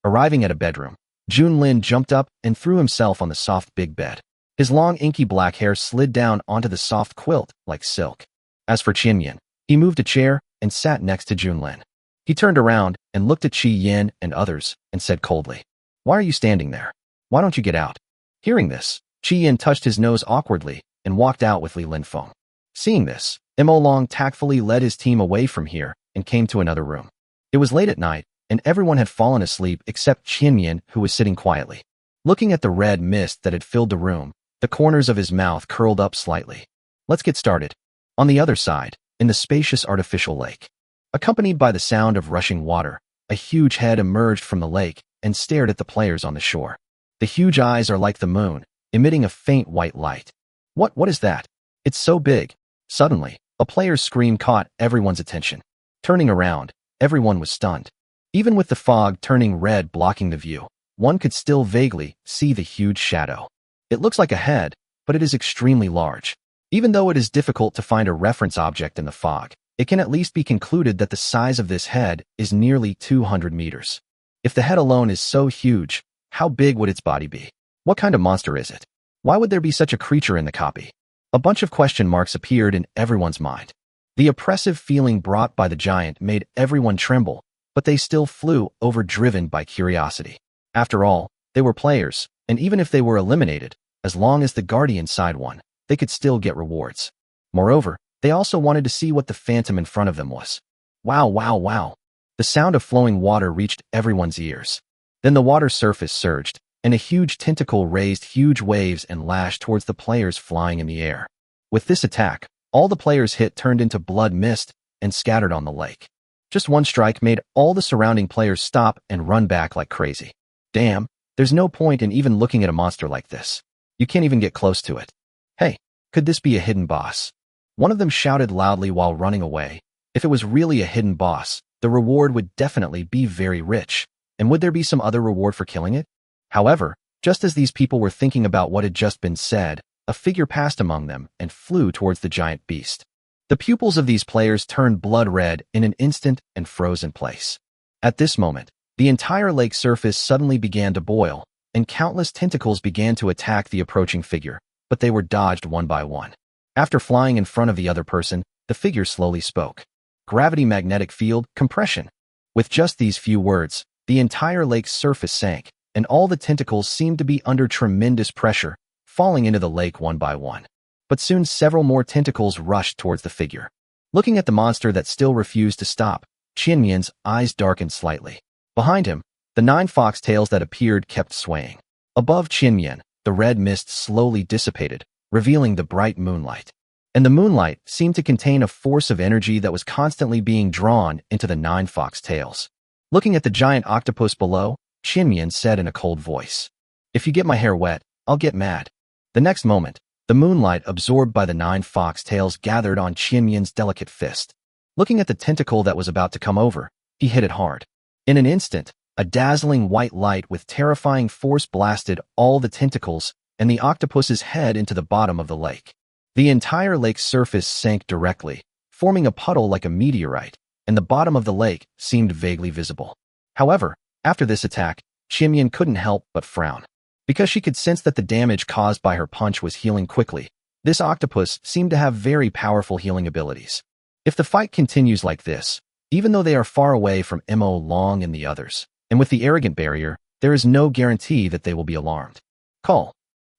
Arriving at a bedroom, Junlin jumped up and threw himself on the soft big bed. His long inky black hair slid down onto the soft quilt like silk. As for Qianmian, he moved a chair and sat next to Junlin. He turned around and looked at Qi Yin and others and said coldly, "Why are you standing there? Why don't you get out?" Hearing this, Qi Yin touched his nose awkwardly and walked out with Li Linfeng. Seeing this, Mo Long tactfully led his team away from here and came to another room. It was late at night, and everyone had fallen asleep except Qianmian, who was sitting quietly. Looking at the red mist that had filled the room, the corners of his mouth curled up slightly. Let's get started. On the other side, in the spacious artificial lake. Accompanied by the sound of rushing water, a huge head emerged from the lake and stared at the players on the shore. The huge eyes are like the moon, emitting a faint white light. What is that? It's so big. Suddenly, a player's scream caught everyone's attention. Turning around, everyone was stunned. Even with the fog turning red blocking the view, one could still vaguely see the huge shadow. It looks like a head, but it is extremely large. Even though it is difficult to find a reference object in the fog, it can at least be concluded that the size of this head is nearly 200 meters. If the head alone is so huge, how big would its body be? What kind of monster is it? Why would there be such a creature in the copy? A bunch of question marks appeared in everyone's mind. The oppressive feeling brought by the giant made everyone tremble, but they still flew over, driven by curiosity. After all, they were players, and even if they were eliminated, as long as the guardian side won, they could still get rewards. Moreover, they also wanted to see what the phantom in front of them was. Wow, wow, wow. The sound of flowing water reached everyone's ears. Then the water surface surged, and a huge tentacle raised huge waves and lashed towards the players flying in the air. With this attack, all the players hit turned into blood mist and scattered on the lake. Just one strike made all the surrounding players stop and run back like crazy. Damn, there's no point in even looking at a monster like this. You can't even get close to it. Hey, could this be a hidden boss? One of them shouted loudly while running away. If it was really a hidden boss, the reward would definitely be very rich. And would there be some other reward for killing it? However, just as these people were thinking about what had just been said, a figure passed among them and flew towards the giant beast. The pupils of these players turned blood red in an instant and froze in place. At this moment, the entire lake surface suddenly began to boil, and countless tentacles began to attack the approaching figure, but they were dodged one by one. After flying in front of the other person, the figure slowly spoke. Gravity, magnetic field, compression. With just these few words, the entire lake's surface sank, and all the tentacles seemed to be under tremendous pressure, falling into the lake one by one. But soon several more tentacles rushed towards the figure. Looking at the monster that still refused to stop, Qianmian's eyes darkened slightly. Behind him, the 9 foxtails that appeared kept swaying. Above Qianmian, the red mist slowly dissipated, revealing the bright moonlight. And the moonlight seemed to contain a force of energy that was constantly being drawn into the 9 foxtails. Looking at the giant octopus below, Qianmian said in a cold voice, "If you get my hair wet, I'll get mad." The next moment, the moonlight absorbed by the 9 foxtails gathered on Qianmian's delicate fist. Looking at the tentacle that was about to come over, he hit it hard. In an instant, a dazzling white light with terrifying force blasted all the tentacles and the octopus's head into the bottom of the lake. The entire lake's surface sank directly, forming a puddle like a meteorite, and the bottom of the lake seemed vaguely visible. However, after this attack, Qianmian couldn't help but frown. Because she could sense that the damage caused by her punch was healing quickly, this octopus seemed to have very powerful healing abilities. If the fight continues like this, even though they are far away from Mo Long and the others, and with the arrogant barrier, there is no guarantee that they will be alarmed. Call.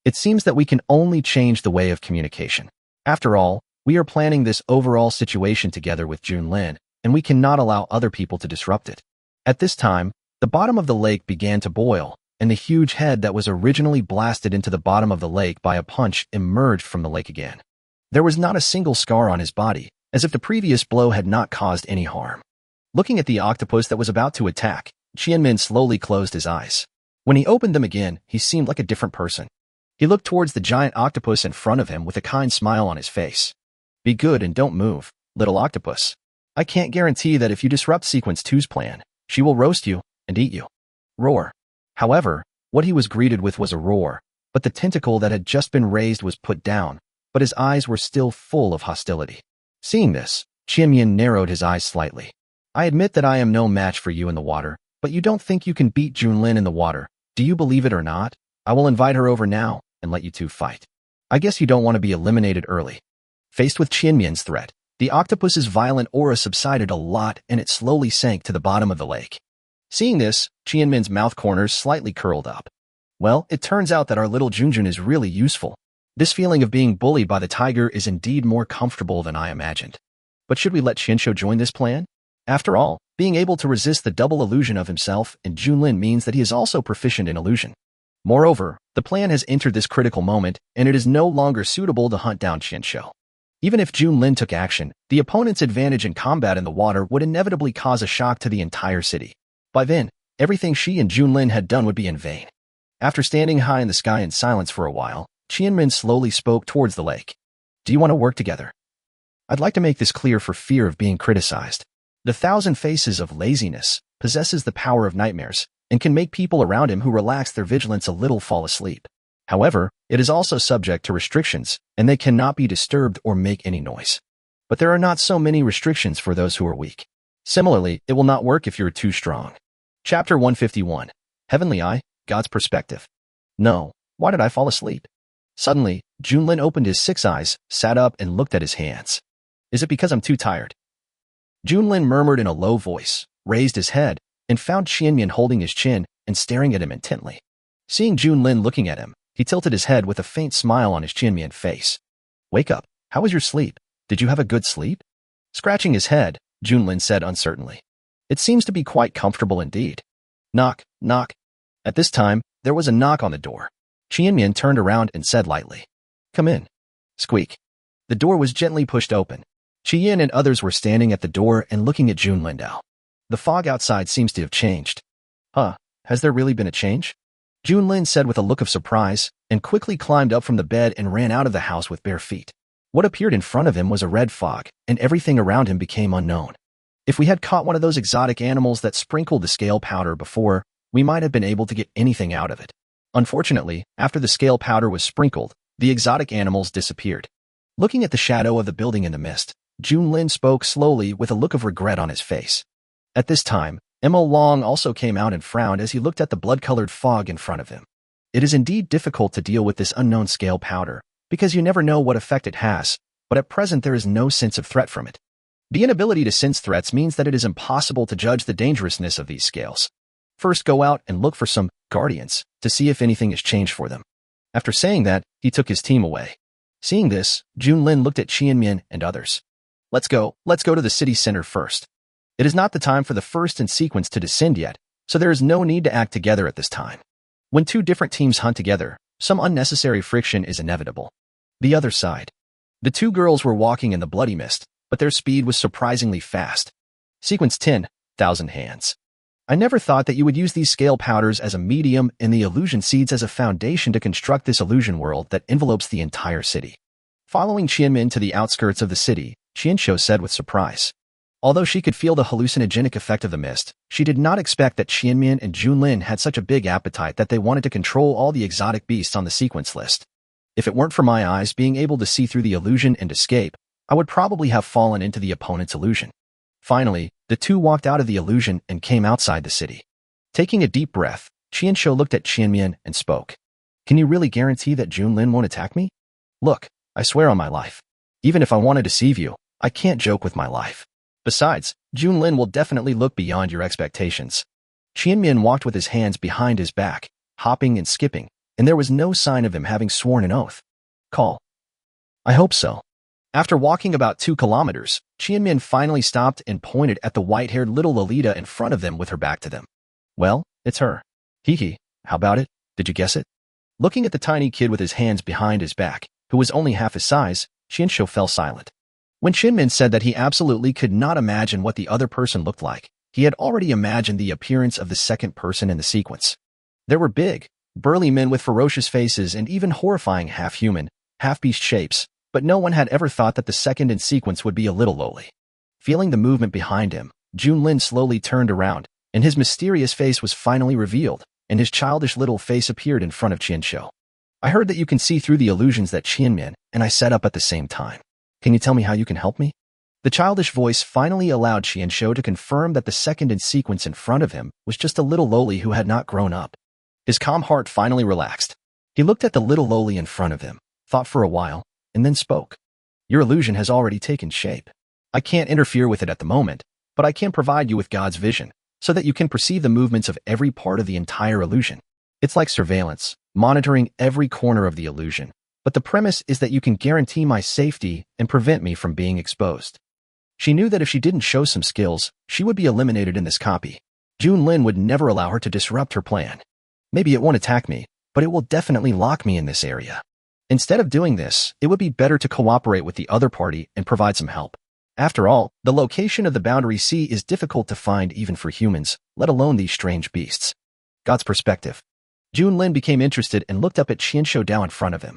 It seems that we can only change the way of communication. After all, we are planning this overall situation together with Junlin, and we cannot allow other people to disrupt it. At this time, the bottom of the lake began to boil, and the huge head that was originally blasted into the bottom of the lake by a punch emerged from the lake again. There was not a single scar on his body, as if the previous blow had not caused any harm. Looking at the octopus that was about to attack, Qianmin slowly closed his eyes. When he opened them again, he seemed like a different person. He looked towards the giant octopus in front of him with a kind smile on his face. "Be good and don't move, little octopus. I can't guarantee that if you disrupt Sequence 2's plan, she will roast you and eat you." Roar. However, what he was greeted with was a roar, but the tentacle that had just been raised was put down, but his eyes were still full of hostility. Seeing this, Qianmian narrowed his eyes slightly. "I admit that I am no match for you in the water, but you don't think you can beat Junlin in the water. Do you believe it or not? I will invite her over now and let you two fight. I guess you don't want to be eliminated early." Faced with Qianmian's threat, the octopus's violent aura subsided a lot and it slowly sank to the bottom of the lake. Seeing this, Qianmin's mouth corners slightly curled up. Well, it turns out that our little Junjun is really useful. This feeling of being bullied by the tiger is indeed more comfortable than I imagined. But should we let Qinsho join this plan? After all, being able to resist the double illusion of himself and Junlin means that he is also proficient in illusion. Moreover, the plan has entered this critical moment and it is no longer suitable to hunt down Qinsho. Even if Junlin took action, the opponent's advantage in combat in the water would inevitably cause a shock to the entire city. By then, everything she and Junlin had done would be in vain. After standing high in the sky in silence for a while, Qianmin slowly spoke towards the lake. "Do you want to work together? I'd like to make this clear for fear of being criticized. The 1,000 faces of laziness possesses the power of nightmares and can make people around him who relax their vigilance a little fall asleep. However, it is also subject to restrictions, and they cannot be disturbed or make any noise. But there are not so many restrictions for those who are weak. Similarly, it will not work if you're too strong." Chapter 151. Heavenly Eye, God's Perspective. No, why did I fall asleep? Suddenly, Junlin opened his 6 eyes, sat up and looked at his hands. Is it because I'm too tired? Junlin murmured in a low voice, raised his head, and found Qianmian holding his chin and staring at him intently. Seeing Junlin looking at him, he tilted his head with a faint smile on his Qianmian face. Wake up. How was your sleep? Did you have a good sleep? Scratching his head, Junlin said uncertainly. It seems to be quite comfortable indeed. Knock, knock. At this time, there was a knock on the door. Qianmian turned around and said lightly, Come in. Squeak. The door was gently pushed open. Qian and others were standing at the door and looking at Junlin now. The fog outside seems to have changed. Huh, has there really been a change? Junlin said with a look of surprise, and quickly climbed up from the bed and ran out of the house with bare feet. What appeared in front of him was a red fog, and everything around him became unknown. If we had caught one of those exotic animals that sprinkled the scale powder before, we might have been able to get anything out of it. Unfortunately, after the scale powder was sprinkled, the exotic animals disappeared. Looking at the shadow of the building in the mist, Junlin spoke slowly with a look of regret on his face. At this time, Mo Long also came out and frowned as he looked at the blood-colored fog in front of him. It is indeed difficult to deal with this unknown scale powder, because you never know what effect it has, but at present there is no sense of threat from it. The inability to sense threats means that it is impossible to judge the dangerousness of these scales. First go out and look for some guardians to see if anything has changed for them. After saying that, he took his team away. Seeing this, Junlin looked at Qianmian and others. Let's go to the city center first. It is not the time for the first in sequence to descend yet, so there is no need to act together at this time. When two different teams hunt together, some unnecessary friction is inevitable. The other side. The two girls were walking in the bloody mist, but their speed was surprisingly fast. Sequence 10,000 hands. I never thought that you would use these scale powders as a medium and the illusion seeds as a foundation to construct this illusion world that envelopes the entire city. Following Qianmin to the outskirts of the city, Qianshou said with surprise. Although she could feel the hallucinogenic effect of the mist, she did not expect that Qianmian and Junlin had such a big appetite that they wanted to control all the exotic beasts on the sequence list. If it weren't for my eyes being able to see through the illusion and escape, I would probably have fallen into the opponent's illusion. Finally, the two walked out of the illusion and came outside the city. Taking a deep breath, Qianshou looked at Qianmian and spoke. Can you really guarantee that Junlin won't attack me? Look, I swear on my life. Even if I want to deceive you, I can't joke with my life. Besides, Junlin will definitely look beyond your expectations. Qianmian walked with his hands behind his back, hopping and skipping, and there was no sign of him having sworn an oath. Call. I hope so. After walking about 2 kilometers, Qianmian finally stopped and pointed at the white-haired little Lolita in front of them with her back to them. Well, it's her. Hee, how about it? Did you guess it? Looking at the tiny kid with his hands behind his back, who was only half his size, Qianshou fell silent. When Qianmin said that he absolutely could not imagine what the other person looked like, he had already imagined the appearance of the second person in the sequence. There were big, burly men with ferocious faces and even horrifying half-human, half-beast shapes, but no one had ever thought that the second in sequence would be a little lowly. Feeling the movement behind him, Junlin slowly turned around, and his mysterious face was finally revealed, and his childish little face appeared in front of Qianshou. I heard that you can see through the illusions that Qianmin and I set up at the same time. Can you tell me how you can help me? The childish voice finally allowed Qianshou to confirm that the second in sequence in front of him was just a little lowly who had not grown up. His calm heart finally relaxed. He looked at the little lowly in front of him, thought for a while, and then spoke. Your illusion has already taken shape. I can't interfere with it at the moment, but I can provide you with God's vision, so that you can perceive the movements of every part of the entire illusion. It's like surveillance, monitoring every corner of the illusion, but the premise is that you can guarantee my safety and prevent me from being exposed. She knew that if she didn't show some skills, she would be eliminated in this copy. Junlin would never allow her to disrupt her plan. Maybe it won't attack me, but it will definitely lock me in this area. Instead of doing this, it would be better to cooperate with the other party and provide some help. After all, the location of the boundary sea is difficult to find even for humans, let alone these strange beasts. God's perspective. Junlin became interested and looked up at Qianshou down in front of him.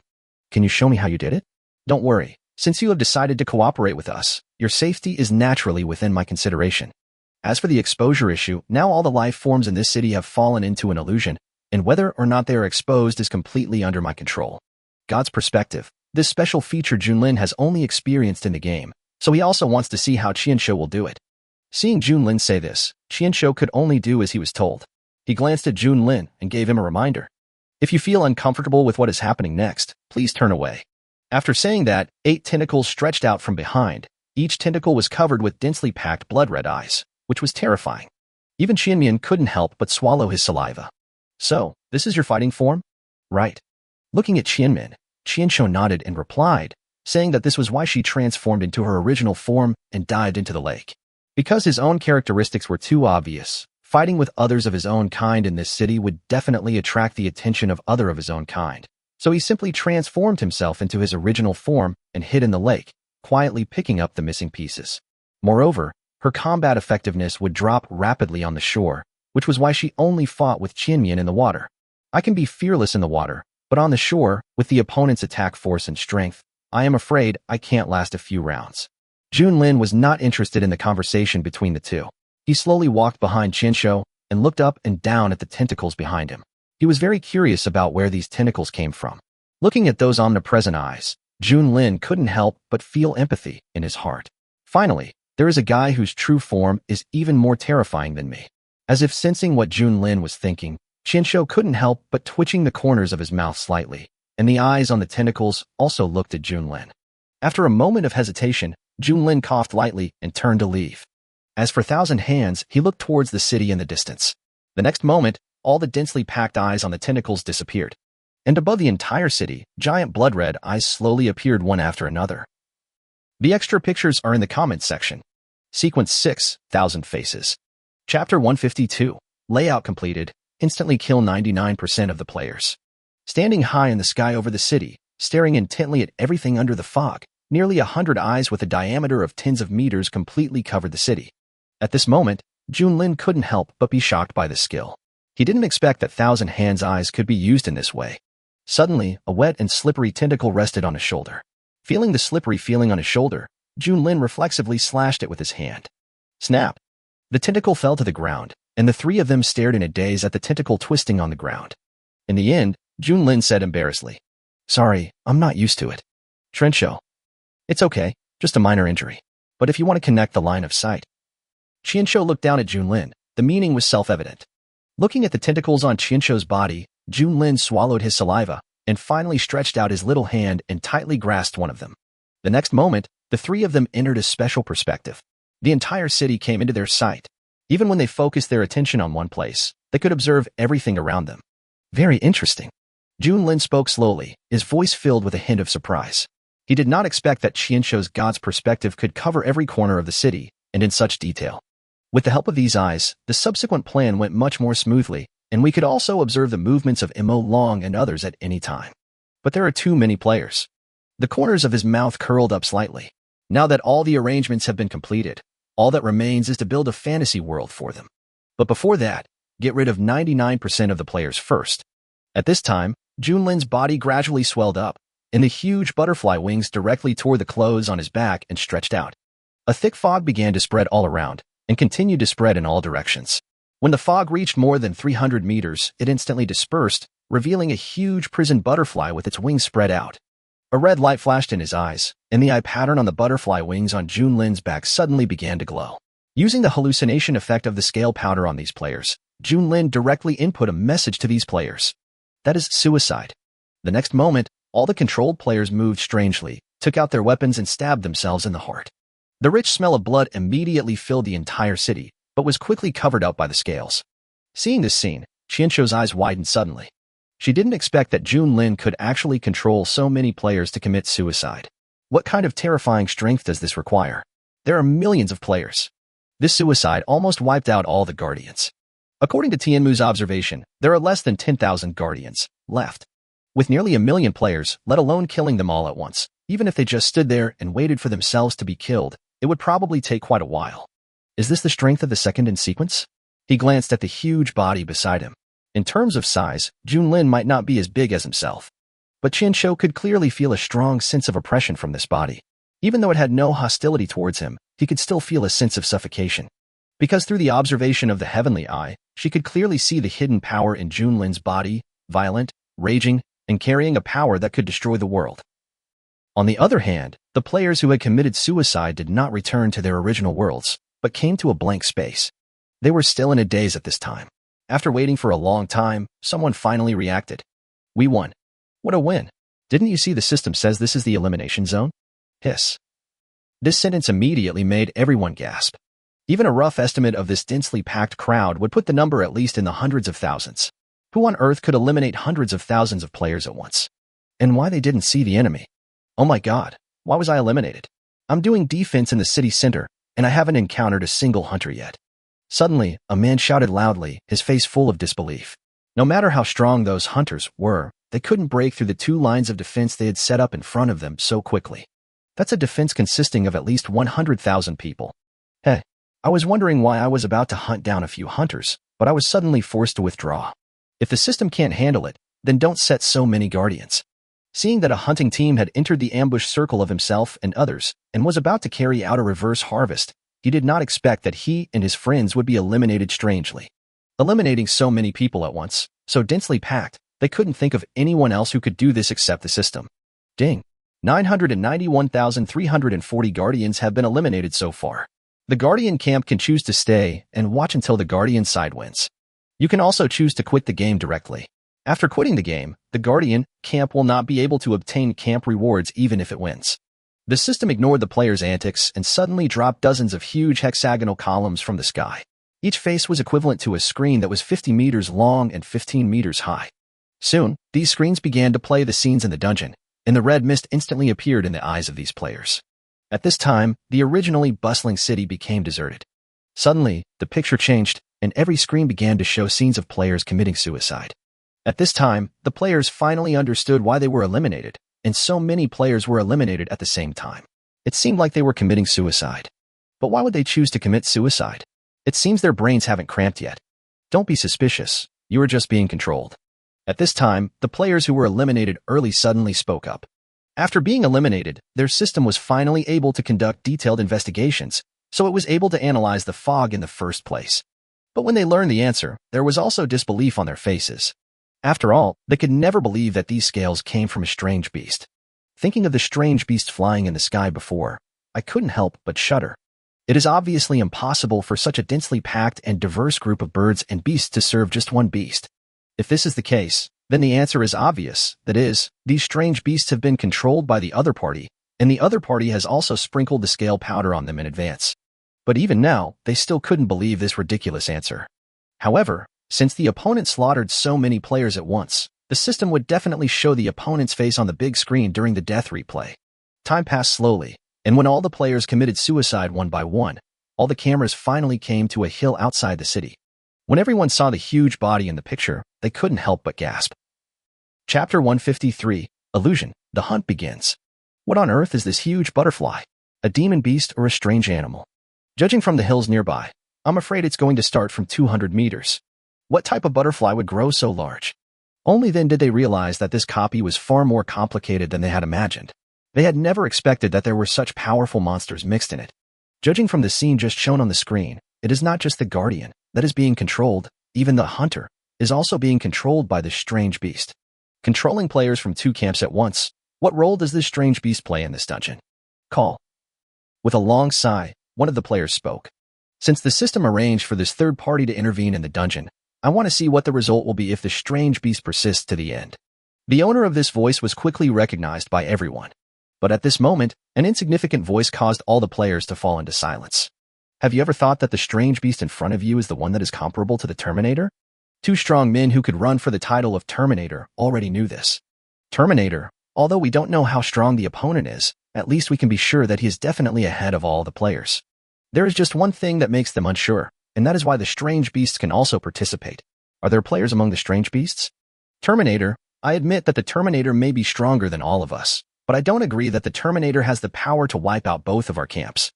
Can you show me how you did it? Don't worry. Since you have decided to cooperate with us, your safety is naturally within my consideration. As for the exposure issue, now all the life forms in this city have fallen into an illusion, and whether or not they are exposed is completely under my control. God's perspective. This special feature Junlin has only experienced in the game, so he also wants to see how Qianshou will do it. Seeing Junlin say this, Qianshou could only do as he was told. He glanced at Junlin and gave him a reminder. If you feel uncomfortable with what is happening next, please turn away. After saying that, 8 tentacles stretched out from behind, Each tentacle was covered with densely packed blood-red eyes, which was terrifying. Even Qianmian couldn't help but swallow his saliva. So, this is your fighting form? Right. Looking at Qianmin, Qianshou nodded and replied, saying that this was why she transformed into her original form and dived into the lake. Because his own characteristics were too obvious, fighting with others of his own kind in this city would definitely attract the attention of other of his own kind. So he simply transformed himself into his original form and hid in the lake, quietly picking up the missing pieces. Moreover, her combat effectiveness would drop rapidly on the shore, which was why she only fought with Qianmian in the water. I can be fearless in the water, but on the shore, with the opponent's attack force and strength, I am afraid I can't last a few rounds. Junlin was not interested in the conversation between the two. He slowly walked behind Qianshou and looked up and down at the tentacles behind him. He was very curious about where these tentacles came from. Looking at those omnipresent eyes, Junlin couldn't help but feel empathy in his heart. Finally, there is a guy whose true form is even more terrifying than me. As if sensing what Junlin was thinking, Qianshou couldn't help but twitching the corners of his mouth slightly, and the eyes on the tentacles also looked at Junlin. After a moment of hesitation, Junlin coughed lightly and turned to leave. As for Thousand Hands, he looked towards the city in the distance. The next moment, all the densely packed eyes on the tentacles disappeared. And above the entire city, giant blood-red eyes slowly appeared one after another. The extra pictures are in the comments section. Sequence 6, Thousand Faces. Chapter 152. Layout completed. Instantly kill 99% of the players. Standing high in the sky over the city, staring intently at everything under the fog, nearly 100 eyes with a diameter of tens of meters completely covered the city. At this moment, Junlin couldn't help but be shocked by the skill. He didn't expect that Thousand Hands' eyes could be used in this way. Suddenly, a wet and slippery tentacle rested on his shoulder. Feeling the slippery feeling on his shoulder, Junlin reflexively slashed it with his hand. Snap! The tentacle fell to the ground, and the three of them stared in a daze at the tentacle twisting on the ground. In the end, Junlin said embarrassedly, "Sorry, I'm not used to it. Trencho. It's okay, just a minor injury. But if you want to connect the line of sight." Qianshou looked down at Junlin. The meaning was self-evident. Looking at the tentacles on Qianshou's body, Junlin swallowed his saliva and finally stretched out his little hand and tightly grasped one of them. The next moment, the three of them entered a special perspective. The entire city came into their sight. Even when they focused their attention on one place, they could observe everything around them. Very interesting. Junlin spoke slowly, his voice filled with a hint of surprise. He did not expect that Qianshou's God's perspective could cover every corner of the city, and in such detail. With the help of these eyes, the subsequent plan went much more smoothly, and we could also observe the movements of Mo Long and others at any time. But there are too many players. The corners of his mouth curled up slightly. Now that all the arrangements have been completed, all that remains is to build a fantasy world for them. But before that, get rid of 99% of the players first. At this time, Junlin's body gradually swelled up, and the huge butterfly wings directly tore the clothes on his back and stretched out. A thick fog began to spread all around, and continued to spread in all directions. When the fog reached more than 300 meters, it instantly dispersed, revealing a huge prison butterfly with its wings spread out. A red light flashed in his eyes, and the eye pattern on the butterfly wings on Junlin's back suddenly began to glow. Using the hallucination effect of the scale powder on these players, Junlin directly input a message to these players. That is suicide. The next moment, all the controlled players moved strangely, took out their weapons and stabbed themselves in the heart. The rich smell of blood immediately filled the entire city, but was quickly covered up by the scales. Seeing this scene, Qianshou's eyes widened suddenly. She didn't expect that Junlin could actually control so many players to commit suicide. What kind of terrifying strength does this require? There are millions of players. This suicide almost wiped out all the Guardians. According to Tianmu's observation, there are less than 10,000 Guardians left. With nearly 1 million players, let alone killing them all at once, even if they just stood there and waited for themselves to be killed, it would probably take quite a while. Is this the strength of the second in sequence? He glanced at the huge body beside him. In terms of size, Junlin might not be as big as himself. But Qianshou could clearly feel a strong sense of oppression from this body. Even though it had no hostility towards him, he could still feel a sense of suffocation. Because through the observation of the heavenly eye, she could clearly see the hidden power in Junlin's body, violent, raging, and carrying a power that could destroy the world. On the other hand, the players who had committed suicide did not return to their original worlds, but came to a blank space. They were still in a daze at this time. After waiting for a long time, someone finally reacted. We won. What a win. Didn't you see the system says this is the elimination zone? Hiss. This sentence immediately made everyone gasp. Even a rough estimate of this densely packed crowd would put the number at least in the hundreds of thousands. Who on earth could eliminate hundreds of thousands of players at once? And why they didn't see the enemy? Oh my god, why was I eliminated? I'm doing defense in the city center, and I haven't encountered a single hunter yet. Suddenly, a man shouted loudly, his face full of disbelief. No matter how strong those hunters were, they couldn't break through the 2 lines of defense they had set up in front of them so quickly. That's a defense consisting of at least 100,000 people. Hey, I was wondering why I was about to hunt down a few hunters, but I was suddenly forced to withdraw. If the system can't handle it, then don't set so many guardians. Seeing that a hunting team had entered the ambush circle of himself and others and was about to carry out a reverse harvest, he did not expect that he and his friends would be eliminated strangely. Eliminating so many people at once, so densely packed, they couldn't think of anyone else who could do this except the system. Ding. 991,340 guardians have been eliminated so far. The guardian camp can choose to stay and watch until the guardian side wins. You can also choose to quit the game directly. After quitting the game, the guardian camp will not be able to obtain camp rewards even if it wins. The system ignored the players' antics and suddenly dropped dozens of huge hexagonal columns from the sky. Each face was equivalent to a screen that was 50 meters long and 15 meters high. Soon, these screens began to play the scenes in the dungeon, and the red mist instantly appeared in the eyes of these players. At this time, the originally bustling city became deserted. Suddenly, the picture changed, and every screen began to show scenes of players committing suicide. At this time, the players finally understood why they were eliminated, and so many players were eliminated at the same time. It seemed like they were committing suicide. But why would they choose to commit suicide? It seems their brains haven't cramped yet. Don't be suspicious, you are just being controlled. At this time, the players who were eliminated early suddenly spoke up. After being eliminated, their system was finally able to conduct detailed investigations, so it was able to analyze the fog in the first place. But when they learned the answer, there was also disbelief on their faces. After all, they could never believe that these scales came from a strange beast. Thinking of the strange beast flying in the sky before, I couldn't help but shudder. It is obviously impossible for such a densely packed and diverse group of birds and beasts to serve just one beast. If this is the case, then the answer is obvious, that is, these strange beasts have been controlled by the other party, and the other party has also sprinkled the scale powder on them in advance. But even now, they still couldn't believe this ridiculous answer. However, since the opponent slaughtered so many players at once, the system would definitely show the opponent's face on the big screen during the death replay. Time passed slowly, and when all the players committed suicide one by one, all the cameras finally came to a hill outside the city. When everyone saw the huge body in the picture, they couldn't help but gasp. Chapter 153, Illusion, the hunt begins. What on earth is this huge butterfly? A demon beast or a strange animal? Judging from the hills nearby, I'm afraid it's going to start from 200 meters. What type of butterfly would grow so large? Only then did they realize that this copy was far more complicated than they had imagined. They had never expected that there were such powerful monsters mixed in it. Judging from the scene just shown on the screen, it is not just the guardian that is being controlled, even the hunter is also being controlled by this strange beast. Controlling players from 2 camps at once, what role does this strange beast play in this dungeon? Call. With a long sigh, one of the players spoke. Since the system arranged for this third party to intervene in the dungeon, I want to see what the result will be if the strange beast persists to the end. The owner of this voice was quickly recognized by everyone. But at this moment, an insignificant voice caused all the players to fall into silence. Have you ever thought that the strange beast in front of you is the one that is comparable to the Terminator? 2 strong men who could run for the title of Terminator already knew this. Terminator, although we don't know how strong the opponent is, at least we can be sure that he is definitely ahead of all the players. There is just one thing that makes them unsure, and that is why the strange beasts can also participate. Are there players among the strange beasts? Terminator, I admit that the Terminator may be stronger than all of us, but I don't agree that the Terminator has the power to wipe out both of our camps.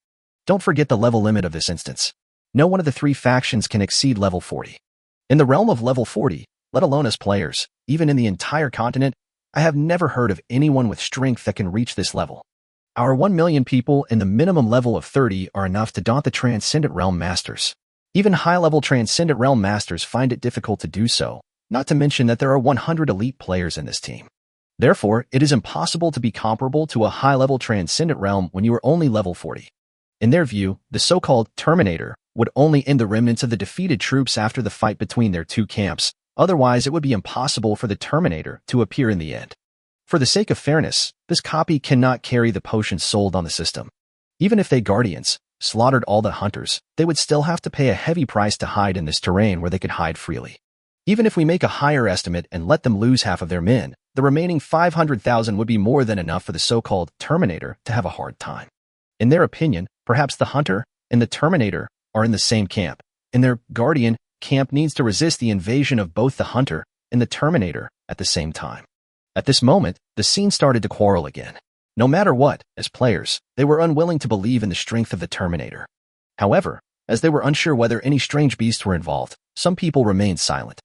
Don't forget the level limit of this instance. No one of the 3 factions can exceed level 40. In the realm of level 40, let alone as players, even in the entire continent, I have never heard of anyone with strength that can reach this level. Our 1 million people in the minimum level of 30 are enough to daunt the Transcendent Realm Masters. Even high-level Transcendent Realm Masters find it difficult to do so, not to mention that there are 100 elite players in this team. Therefore, it is impossible to be comparable to a high-level Transcendent Realm when you are only level 40. In their view, the so-called Terminator would only end the remnants of the defeated troops after the fight between their 2 camps, otherwise it would be impossible for the Terminator to appear in the end. For the sake of fairness, this copy cannot carry the potions sold on the system. Even if they guardians slaughtered all the hunters, they would still have to pay a heavy price to hide in this terrain where they could hide freely. Even if we make a higher estimate and let them lose half of their men, the remaining 500,000 would be more than enough for the so-called Terminator to have a hard time. In their opinion, perhaps the hunter and the Terminator are in the same camp, and their guardian camp needs to resist the invasion of both the hunter and the Terminator at the same time. At this moment, the scene started to quarrel again. No matter what, as players, they were unwilling to believe in the strength of the Terminator. However, as they were unsure whether any strange beasts were involved, some people remained silent.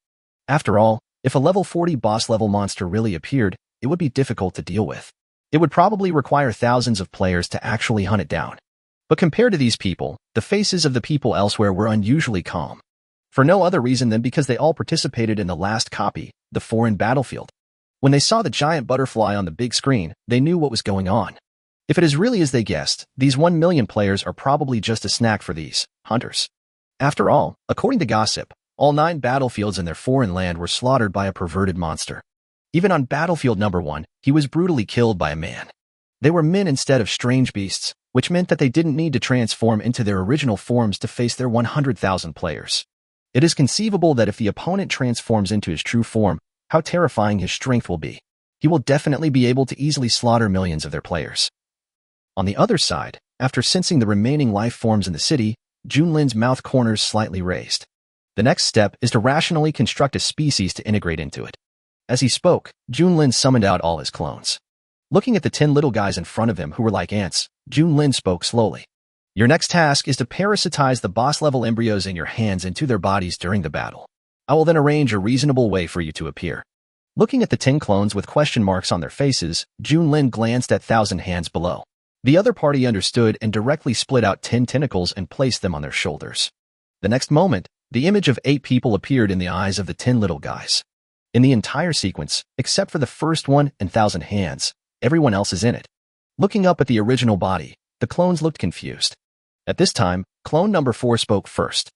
After all, if a level 40 boss-level monster really appeared, it would be difficult to deal with. It would probably require thousands of players to actually hunt it down. But compared to these people, the faces of the people elsewhere were unusually calm. For no other reason than because they all participated in the last copy, the foreign battlefield. When they saw the giant butterfly on the big screen, they knew what was going on. If it is really as they guessed, these 1 million players are probably just a snack for these hunters. After all, according to gossip, all 9 battlefields in their foreign land were slaughtered by a perverted monster. Even on battlefield number 1, he was brutally killed by a man. They were men instead of strange beasts, which meant that they didn't need to transform into their original forms to face their 100,000 players. It is conceivable that if the opponent transforms into his true form, how terrifying his strength will be. He will definitely be able to easily slaughter millions of their players. On the other side, after sensing the remaining life forms in the city, Junlin's mouth corners slightly raised. The next step is to rationally construct a species to integrate into it. As he spoke, Junlin summoned out all his clones. Looking at the 10 little guys in front of him who were like ants, Junlin spoke slowly. Your next task is to parasitize the boss-level embryos in your hands into their bodies during the battle. I will then arrange a reasonable way for you to appear. Looking at the 10 clones with question marks on their faces, Junlin glanced at 1,000 hands below. The other party understood and directly split out 10 tentacles and placed them on their shoulders. The next moment, the image of 8 people appeared in the eyes of the 10 little guys. In the entire sequence, except for the first one and 1,000 hands, everyone else is in it. Looking up at the original body, the clones looked confused. At this time, clone number 4 spoke first.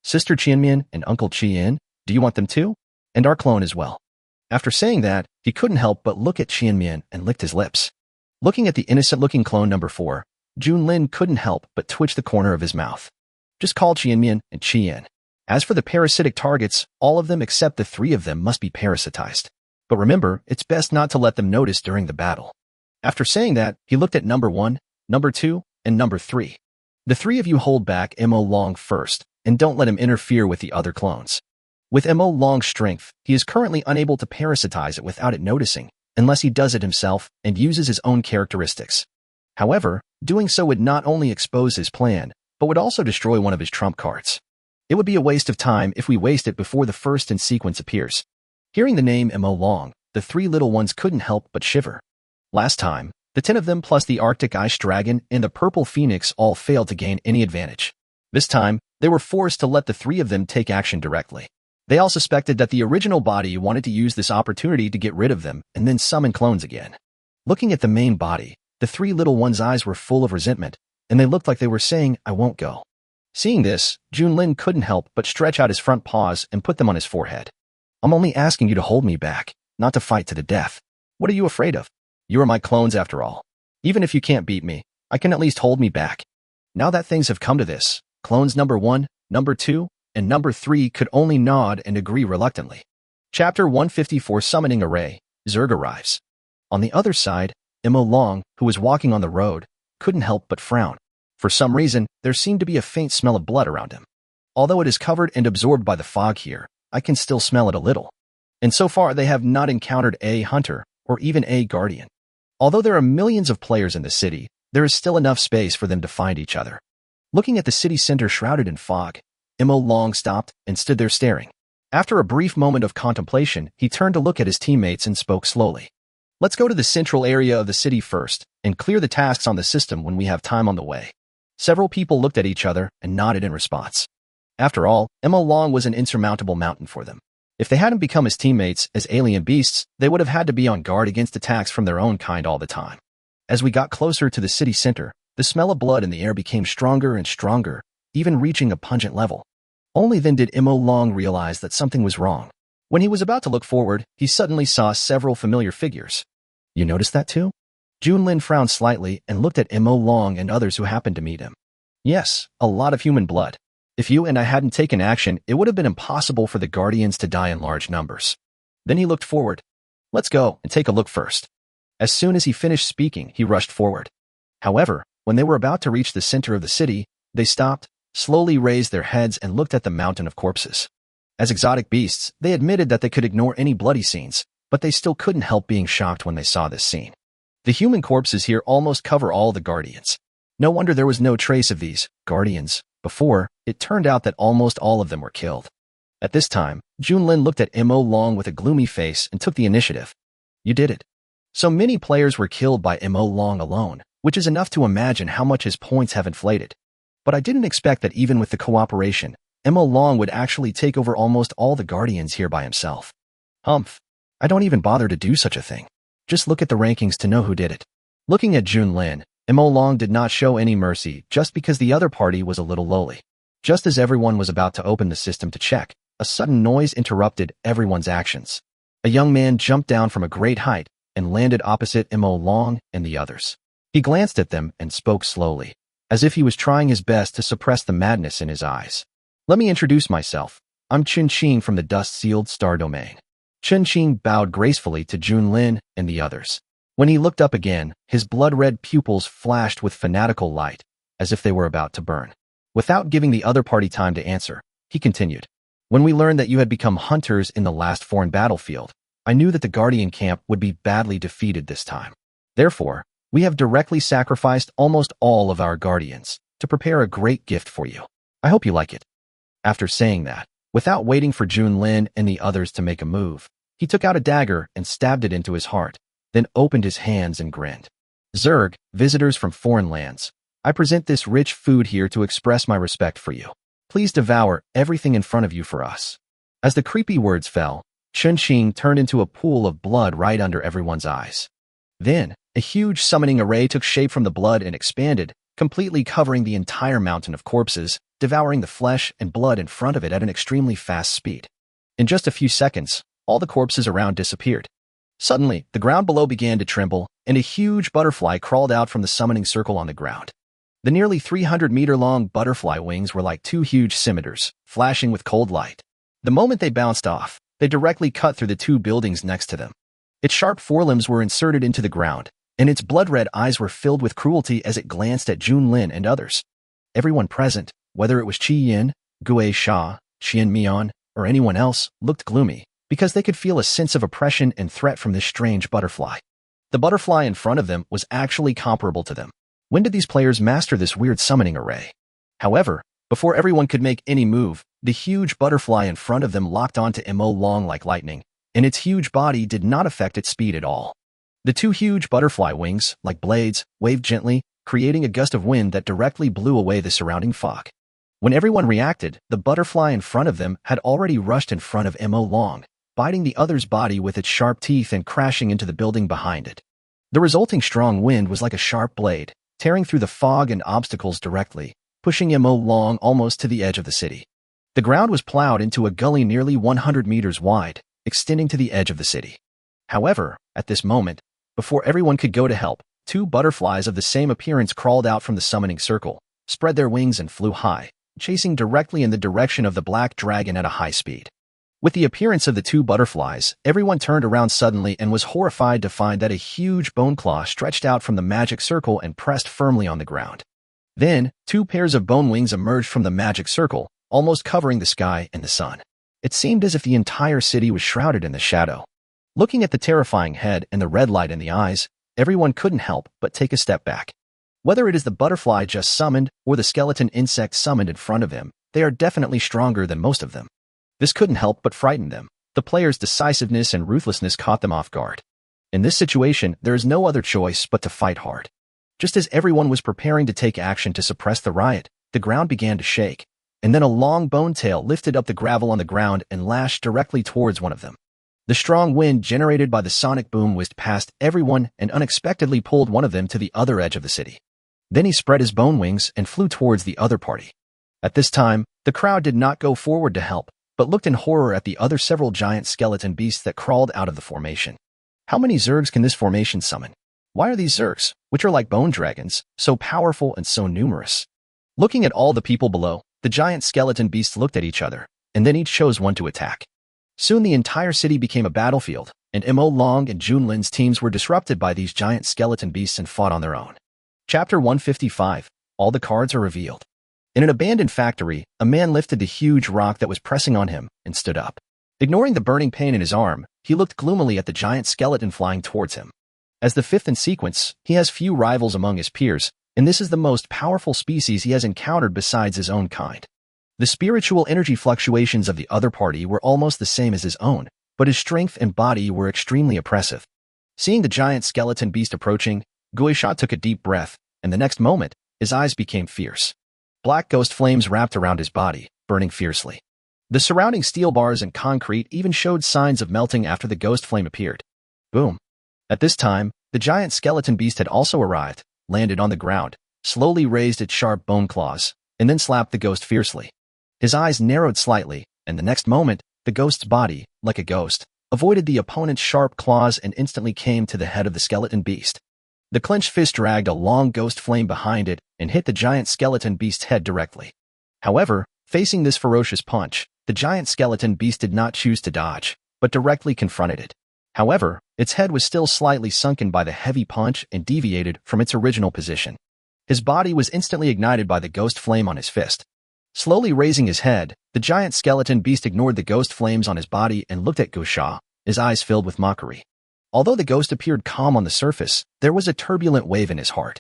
Sister Qianmian and Uncle Qian, do you want them too? And our clone as well. After saying that, he couldn't help but look at Qianmian and licked his lips. Looking at the innocent-looking clone number 4, Junlin couldn't help but twitch the corner of his mouth. Just call Qianmian and Qian. As for the parasitic targets, all of them except the 3 of them must be parasitized. But remember, it's best not to let them notice during the battle. After saying that, he looked at number 1, number 2, and number 3. The 3 of you hold back Mo Long first, and don't let him interfere with the other clones. With Mo Long's strength, he is currently unable to parasitize it without it noticing, unless he does it himself and uses his own characteristics. However, doing so would not only expose his plan, but would also destroy one of his trump cards. It would be a waste of time if we waste it before the first in sequence appears. Hearing the name Mo Long, the 3 little ones couldn't help but shiver. Last time, the 10 of them plus the Arctic Ice Dragon and the Purple Phoenix all failed to gain any advantage. This time, they were forced to let the 3 of them take action directly. They all suspected that the original body wanted to use this opportunity to get rid of them and then summon clones again. Looking at the main body, the 3 little ones' eyes were full of resentment, and they looked like they were saying, I won't go. Seeing this, Junlin couldn't help but stretch out his front paws and put them on his forehead. I'm only asking you to hold me back, not to fight to the death. What are you afraid of? You are my clones after all. Even if you can't beat me, I can at least hold me back. Now that things have come to this, clones number 1, number 2, and number 3 could only nod and agree reluctantly. Chapter 154 Summoning Array, Zerg arrives. On the other side, Mo Long, who was walking on the road, couldn't help but frown. For some reason, there seemed to be a faint smell of blood around him. Although it is covered and absorbed by the fog here, I can still smell it a little. And so far they have not encountered a hunter or even a guardian. Although there are millions of players in the city, there is still enough space for them to find each other. Looking at the city center shrouded in fog, Mo Long stopped and stood there staring. After a brief moment of contemplation, he turned to look at his teammates and spoke slowly. Let's go to the central area of the city first and clear the tasks on the system when we have time on the way. Several people looked at each other and nodded in response. After all, Mo Long was an insurmountable mountain for them. If they hadn't become his teammates as alien beasts, they would have had to be on guard against attacks from their own kind all the time. As we got closer to the city center, the smell of blood in the air became stronger and stronger, even reaching a pungent level. Only then did Mo Long realize that something was wrong. When he was about to look forward, he suddenly saw several familiar figures. You noticed that too? Junlin frowned slightly and looked at Mo Long and others who happened to meet him. Yes, a lot of human blood. If you and I hadn't taken action, it would have been impossible for the Guardians to die in large numbers. Then he looked forward. Let's go and take a look first. As soon as he finished speaking, he rushed forward. However, when they were about to reach the center of the city, they stopped, slowly raised their heads and looked at the mountain of corpses. As exotic beasts, they admitted that they could ignore any bloody scenes, but they still couldn't help being shocked when they saw this scene. The human corpses here almost cover all the Guardians. No wonder there was no trace of these Guardians before. It turned out that almost all of them were killed. At this time, Junlin looked at Mo Long with a gloomy face and took the initiative. You did it. So many players were killed by Mo Long alone, which is enough to imagine how much his points have inflated. But I didn't expect that even with the cooperation, Mo Long would actually take over almost all the Guardians here by himself. Humph. I don't even bother to do such a thing. Just look at the rankings to know who did it. Looking at Junlin, Mo Long did not show any mercy just because the other party was a little lowly. Just as everyone was about to open the system to check, a sudden noise interrupted everyone's actions. A young man jumped down from a great height and landed opposite Mo Long and the others. He glanced at them and spoke slowly, as if he was trying his best to suppress the madness in his eyes. Let me introduce myself. I'm Chun-Ching from the Dust-Sealed Star Domain. Chun-Ching bowed gracefully to Junlin and the others. When he looked up again, his blood-red pupils flashed with fanatical light, as if they were about to burn. Without giving the other party time to answer, he continued. When we learned that you had become hunters in the last foreign battlefield, I knew that the Guardian camp would be badly defeated this time. Therefore, we have directly sacrificed almost all of our Guardians to prepare a great gift for you. I hope you like it. After saying that, without waiting for Junlin and the others to make a move, he took out a dagger and stabbed it into his heart, then opened his hands and grinned. Zerg, visitors from foreign lands, I present this rich food here to express my respect for you. Please devour everything in front of you for us. As the creepy words fell, Chun-Ching turned into a pool of blood right under everyone's eyes. Then, a huge summoning array took shape from the blood and expanded, completely covering the entire mountain of corpses, devouring the flesh and blood in front of it at an extremely fast speed. In just a few seconds, all the corpses around disappeared. Suddenly, the ground below began to tremble, and a huge butterfly crawled out from the summoning circle on the ground. The nearly 300-meter-long butterfly wings were like two huge scimitars, flashing with cold light. The moment they bounced off, they directly cut through the two buildings next to them. Its sharp forelimbs were inserted into the ground, and its blood-red eyes were filled with cruelty as it glanced at Junlin and others. Everyone present, whether it was Qi Yin, Gue Sha, Qian Mian, or anyone else, looked gloomy, because they could feel a sense of oppression and threat from this strange butterfly. The butterfly in front of them was actually comparable to them. When did these players master this weird summoning array? However, before everyone could make any move, the huge butterfly in front of them locked onto Mo Long like lightning, and its huge body did not affect its speed at all. The two huge butterfly wings, like blades, waved gently, creating a gust of wind that directly blew away the surrounding fog. When everyone reacted, the butterfly in front of them had already rushed in front of Mo Long, biting the other's body with its sharp teeth and crashing into the building behind it. The resulting strong wind was like a sharp blade, tearing through the fog and obstacles directly, pushing Mo Long almost to the edge of the city. The ground was plowed into a gully nearly 100 meters wide, extending to the edge of the city. However, at this moment, before everyone could go to help, two butterflies of the same appearance crawled out from the summoning circle, spread their wings and flew high, chasing directly in the direction of the black dragon at a high speed. With the appearance of the two butterflies, everyone turned around suddenly and was horrified to find that a huge bone claw stretched out from the magic circle and pressed firmly on the ground. Then, two pairs of bone wings emerged from the magic circle, almost covering the sky and the sun. It seemed as if the entire city was shrouded in the shadow. Looking at the terrifying head and the red light in the eyes, everyone couldn't help but take a step back. Whether it is the butterfly just summoned or the skeleton insect summoned in front of him, they are definitely stronger than most of them. This couldn't help but frighten them. The players' decisiveness and ruthlessness caught them off guard. In this situation, there is no other choice but to fight hard. Just as everyone was preparing to take action to suppress the riot, the ground began to shake, and then a long bone tail lifted up the gravel on the ground and lashed directly towards one of them. The strong wind generated by the sonic boom whizzed past everyone and unexpectedly pulled one of them to the other edge of the city. Then he spread his bone wings and flew towards the other party. At this time, the crowd did not go forward to help, but looked in horror at the other several giant skeleton beasts that crawled out of the formation. How many Zergs can this formation summon? Why are these zergs, which are like bone dragons, so powerful and so numerous? Looking at all the people below, the giant skeleton beasts looked at each other, and then each chose one to attack. Soon the entire city became a battlefield, and Mo Long and Junlin's teams were disrupted by these giant skeleton beasts and fought on their own. Chapter 155. All the cards are revealed. In an abandoned factory, a man lifted the huge rock that was pressing on him and stood up. Ignoring the burning pain in his arm, he looked gloomily at the giant skeleton flying towards him. As the fifth in sequence, he has few rivals among his peers, and this is the most powerful species he has encountered besides his own kind. The spiritual energy fluctuations of the other party were almost the same as his own, but his strength and body were extremely oppressive. Seeing the giant skeleton beast approaching, Guisha took a deep breath, and the next moment, his eyes became fierce. Black ghost flames wrapped around his body, burning fiercely. The surrounding steel bars and concrete even showed signs of melting after the ghost flame appeared. Boom. At this time, the giant skeleton beast had also arrived, landed on the ground, slowly raised its sharp bone claws, and then slapped the ghost fiercely. His eyes narrowed slightly, and the next moment, the ghost's body, like a ghost, avoided the opponent's sharp claws and instantly came to the head of the skeleton beast. The clenched fist dragged a long ghost flame behind it and hit the giant skeleton beast's head directly. However, facing this ferocious punch, the giant skeleton beast did not choose to dodge, but directly confronted it. However, its head was still slightly sunken by the heavy punch and deviated from its original position. His body was instantly ignited by the ghost flame on his fist. Slowly raising his head, the giant skeleton beast ignored the ghost flames on his body and looked at Guisha, his eyes filled with mockery. Although the ghost appeared calm on the surface, there was a turbulent wave in his heart.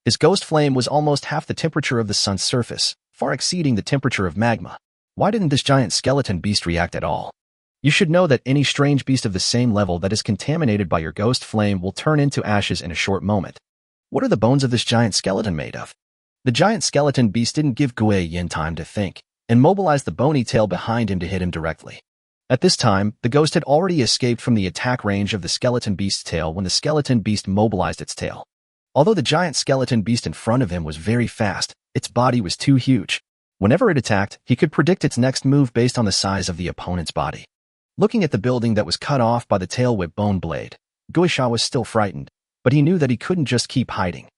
His ghost flame was almost half the temperature of the sun's surface, far exceeding the temperature of magma. Why didn't this giant skeleton beast react at all? You should know that any strange beast of the same level that is contaminated by your ghost flame will turn into ashes in a short moment. What are the bones of this giant skeleton made of? The giant skeleton beast didn't give Gui Yin time to think, and mobilized the bony tail behind him to hit him directly. At this time, the ghost had already escaped from the attack range of the skeleton beast's tail when the skeleton beast mobilized its tail. Although the giant skeleton beast in front of him was very fast, its body was too huge. Whenever it attacked, he could predict its next move based on the size of the opponent's body. Looking at the building that was cut off by the tail whip bone blade, Guisha was still frightened, but he knew that he couldn't just keep hiding.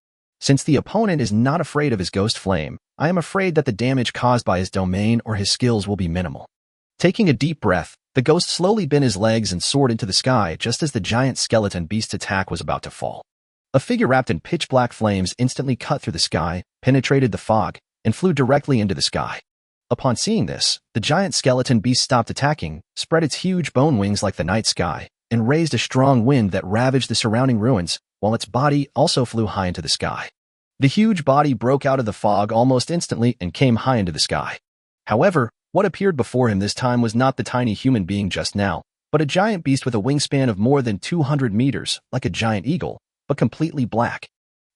Since the opponent is not afraid of his ghost flame, I am afraid that the damage caused by his domain or his skills will be minimal. Taking a deep breath, the ghost slowly bent his legs and soared into the sky just as the giant skeleton beast's attack was about to fall. A figure wrapped in pitch-black flames instantly cut through the sky, penetrated the fog, and flew directly into the sky. Upon seeing this, the giant skeleton beast stopped attacking, spread its huge bone wings like the night sky, and raised a strong wind that ravaged the surrounding ruins, while its body also flew high into the sky. The huge body broke out of the fog almost instantly and came high into the sky. However, what appeared before him this time was not the tiny human being just now, but a giant beast with a wingspan of more than 200 meters, like a giant eagle, but completely black.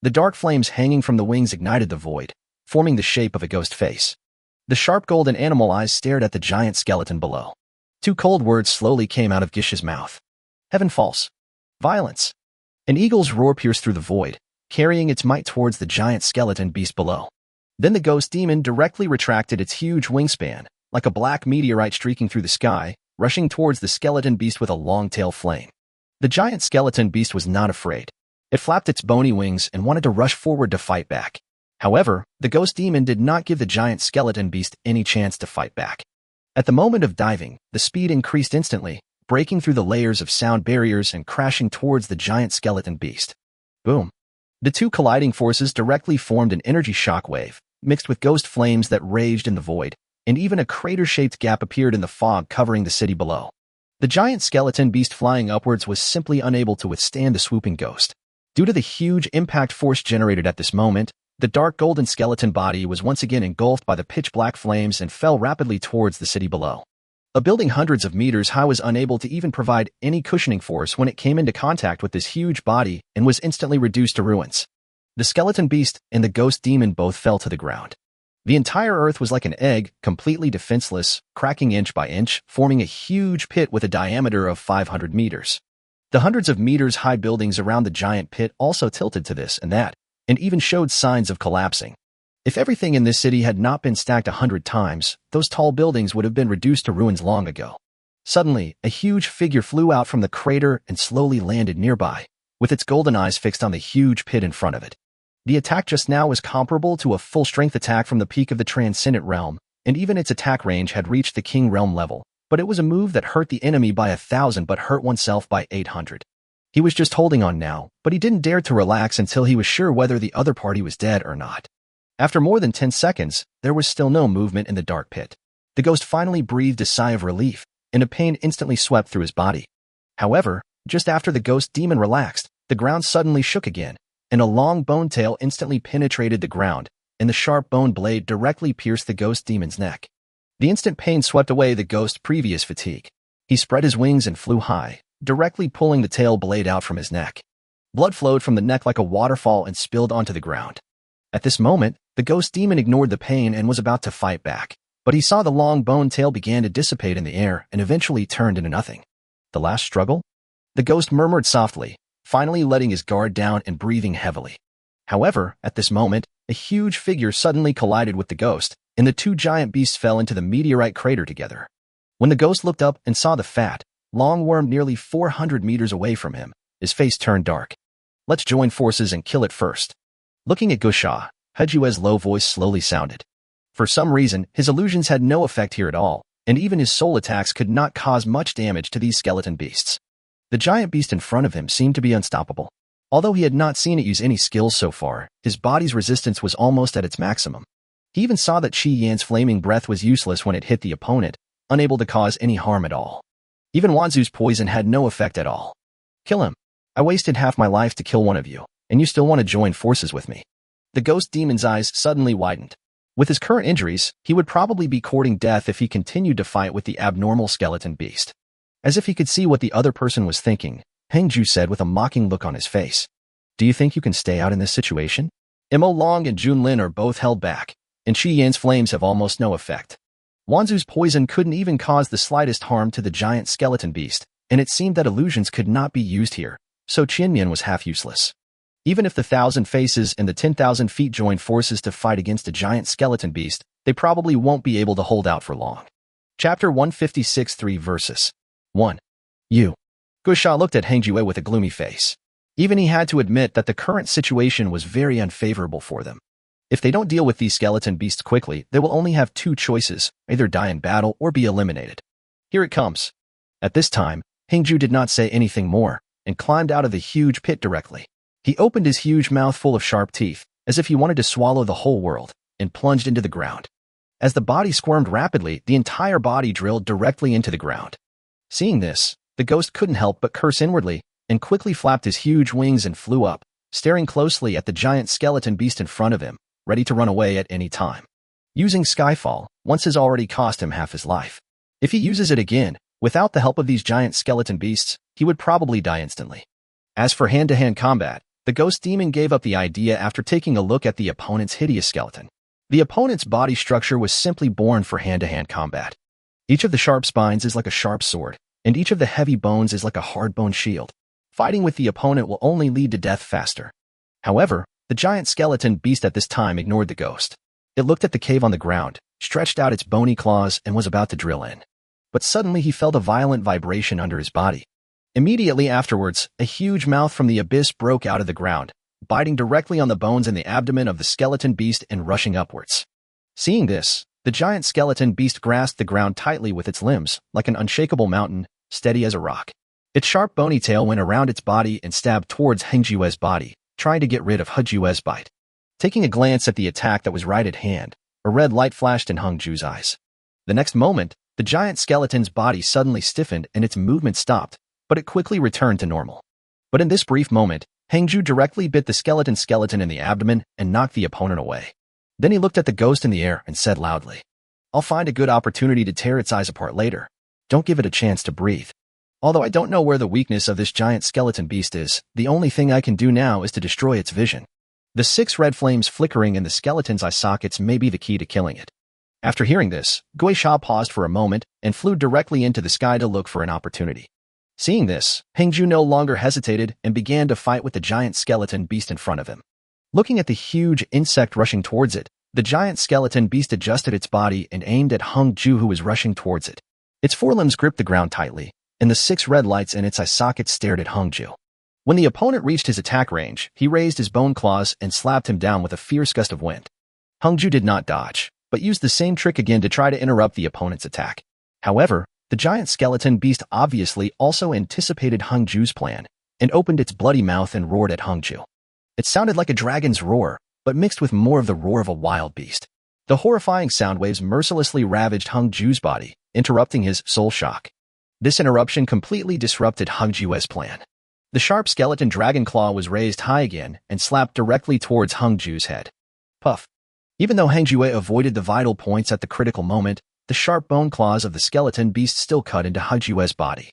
The dark flames hanging from the wings ignited the void, forming the shape of a ghost face. The sharp golden animal eyes stared at the giant skeleton below. Two cold words slowly came out of Gish's mouth. Heaven falls. Violence. An eagle's roar pierced through the void, carrying its might towards the giant skeleton beast below. Then the ghost demon directly retracted its huge wingspan, like a black meteorite streaking through the sky, rushing towards the skeleton beast with a long-tail flame. The giant skeleton beast was not afraid. It flapped its bony wings and wanted to rush forward to fight back. However, the ghost demon did not give the giant skeleton beast any chance to fight back. At the moment of diving, the speed increased instantly, breaking through the layers of sound barriers and crashing towards the giant skeleton beast. Boom. The two colliding forces directly formed an energy shockwave, mixed with ghost flames that raged in the void, and even a crater-shaped gap appeared in the fog covering the city below. The giant skeleton beast flying upwards was simply unable to withstand the swooping ghost. Due to the huge impact force generated at this moment, the dark golden skeleton body was once again engulfed by the pitch-black flames and fell rapidly towards the city below. A building hundreds of meters high was unable to even provide any cushioning force when it came into contact with this huge body and was instantly reduced to ruins. The skeleton beast and the ghost demon both fell to the ground. The entire earth was like an egg, completely defenseless, cracking inch by inch, forming a huge pit with a diameter of 500 meters. The hundreds of meters high buildings around the giant pit also tilted to this and that, and even showed signs of collapsing. If everything in this city had not been stacked 100 times, those tall buildings would have been reduced to ruins long ago. Suddenly, a huge figure flew out from the crater and slowly landed nearby, with its golden eyes fixed on the huge pit in front of it. The attack just now was comparable to a full-strength attack from the peak of the Transcendent Realm, and even its attack range had reached the King Realm level, but it was a move that hurt the enemy by 1,000 but hurt oneself by 800. He was just holding on now, but he didn't dare to relax until he was sure whether the other party was dead or not. After more than 10 seconds, there was still no movement in the dark pit. The ghost finally breathed a sigh of relief, and a pain instantly swept through his body. However, just after the ghost demon relaxed, the ground suddenly shook again, and a long bone tail instantly penetrated the ground, and the sharp bone blade directly pierced the ghost demon's neck. The instant pain swept away the ghost's previous fatigue. He spread his wings and flew high, directly pulling the tail blade out from his neck. Blood flowed from the neck like a waterfall and spilled onto the ground. At this moment, the ghost demon ignored the pain and was about to fight back, but he saw the long bone tail began to dissipate in the air and eventually turned into nothing. The last struggle? The ghost murmured softly, finally letting his guard down and breathing heavily. However, at this moment, a huge figure suddenly collided with the ghost, and the two giant beasts fell into the meteorite crater together. When the ghost looked up and saw the fat, long worm nearly 400 meters away from him, his face turned dark. Let's join forces and kill it first. Looking at Gusha, Hejue's low voice slowly sounded. For some reason, his illusions had no effect here at all, and even his soul attacks could not cause much damage to these skeleton beasts. The giant beast in front of him seemed to be unstoppable. Although he had not seen it use any skills so far, his body's resistance was almost at its maximum. He even saw that Qi Yan's flaming breath was useless when it hit the opponent, unable to cause any harm at all. Even Wanzu's poison had no effect at all. Kill him. I wasted half my life to kill one of you, and you still want to join forces with me. The ghost demon's eyes suddenly widened. With his current injuries, he would probably be courting death if he continued to fight with the abnormal skeleton beast. As if he could see what the other person was thinking, Hengju said with a mocking look on his face. Do you think you can stay out in this situation? Mo Long and Junlin are both held back, and Qi Yan's flames have almost no effect. Wanzu's poison couldn't even cause the slightest harm to the giant skeleton beast, and it seemed that illusions could not be used here, so Qinyan was half useless. Even if the 1,000 faces and the 10,000 feet join forces to fight against a giant skeleton beast, they probably won't be able to hold out for long. Chapter 156 3 Verses 1. You. Gusha looked at Hengjue with a gloomy face. Even he had to admit that the current situation was very unfavorable for them. If they don't deal with these skeleton beasts quickly, they will only have two choices, either die in battle or be eliminated. Here it comes. At this time, Hengju did not say anything more, and climbed out of the huge pit directly. He opened his huge mouth full of sharp teeth, as if he wanted to swallow the whole world, and plunged into the ground. As the body squirmed rapidly, the entire body drilled directly into the ground. Seeing this, the ghost couldn't help but curse inwardly, and quickly flapped his huge wings and flew up, staring closely at the giant skeleton beast in front of him, ready to run away at any time. Using Skyfall once has already cost him half his life. If he uses it again, without the help of these giant skeleton beasts, he would probably die instantly. As for hand-to-hand combat, the ghost demon gave up the idea after taking a look at the opponent's hideous skeleton. The opponent's body structure was simply born for hand-to-hand combat. Each of the sharp spines is like a sharp sword, and each of the heavy bones is like a hard-bone shield. Fighting with the opponent will only lead to death faster. However, the giant skeleton beast at this time ignored the ghost. It looked at the cave on the ground, stretched out its bony claws, and was about to drill in. But suddenly he felt a violent vibration under his body. Immediately afterwards, a huge mouth from the abyss broke out of the ground, biting directly on the bones in the abdomen of the skeleton beast and rushing upwards. Seeing this, the giant skeleton beast grasped the ground tightly with its limbs, like an unshakable mountain, steady as a rock. Its sharp bony tail went around its body and stabbed towards Hengjue's body, trying to get rid of Hejue's bite. Taking a glance at the attack that was right at hand, a red light flashed in Hengjue's eyes. The next moment, the giant skeleton's body suddenly stiffened and its movement stopped, but it quickly returned to normal. But in this brief moment, Hengju directly bit the skeleton in the abdomen and knocked the opponent away. Then he looked at the ghost in the air and said loudly, "I'll find a good opportunity to tear its eyes apart later. Don't give it a chance to breathe. Although I don't know where the weakness of this giant skeleton beast is, the only thing I can do now is to destroy its vision. The 6 red flames flickering in the skeleton's eye sockets may be the key to killing it." After hearing this, Guisha paused for a moment and flew directly into the sky to look for an opportunity. Seeing this, Hengju no longer hesitated and began to fight with the giant skeleton beast in front of him. Looking at the huge insect rushing towards it, the giant skeleton beast adjusted its body and aimed at Hengju, who was rushing towards it. Its forelimbs gripped the ground tightly, and the 6 red lights in its eye sockets stared at Hengju. When the opponent reached his attack range, he raised his bone claws and slapped him down with a fierce gust of wind. Hongju did not dodge, but used the same trick again to try to interrupt the opponent's attack. However, the giant skeleton beast obviously also anticipated Hongju's plan and opened its bloody mouth and roared at Hongju. It sounded like a dragon's roar, but mixed with more of the roar of a wild beast. The horrifying sound waves mercilessly ravaged Hongju's body, interrupting his soul shock. This interruption completely disrupted Hongju's plan. The sharp skeleton dragon claw was raised high again and slapped directly towards Hongju's head. Puff. Even though Hongju avoided the vital points at the critical moment, the sharp bone claws of the skeleton beast still cut into Hongju's body.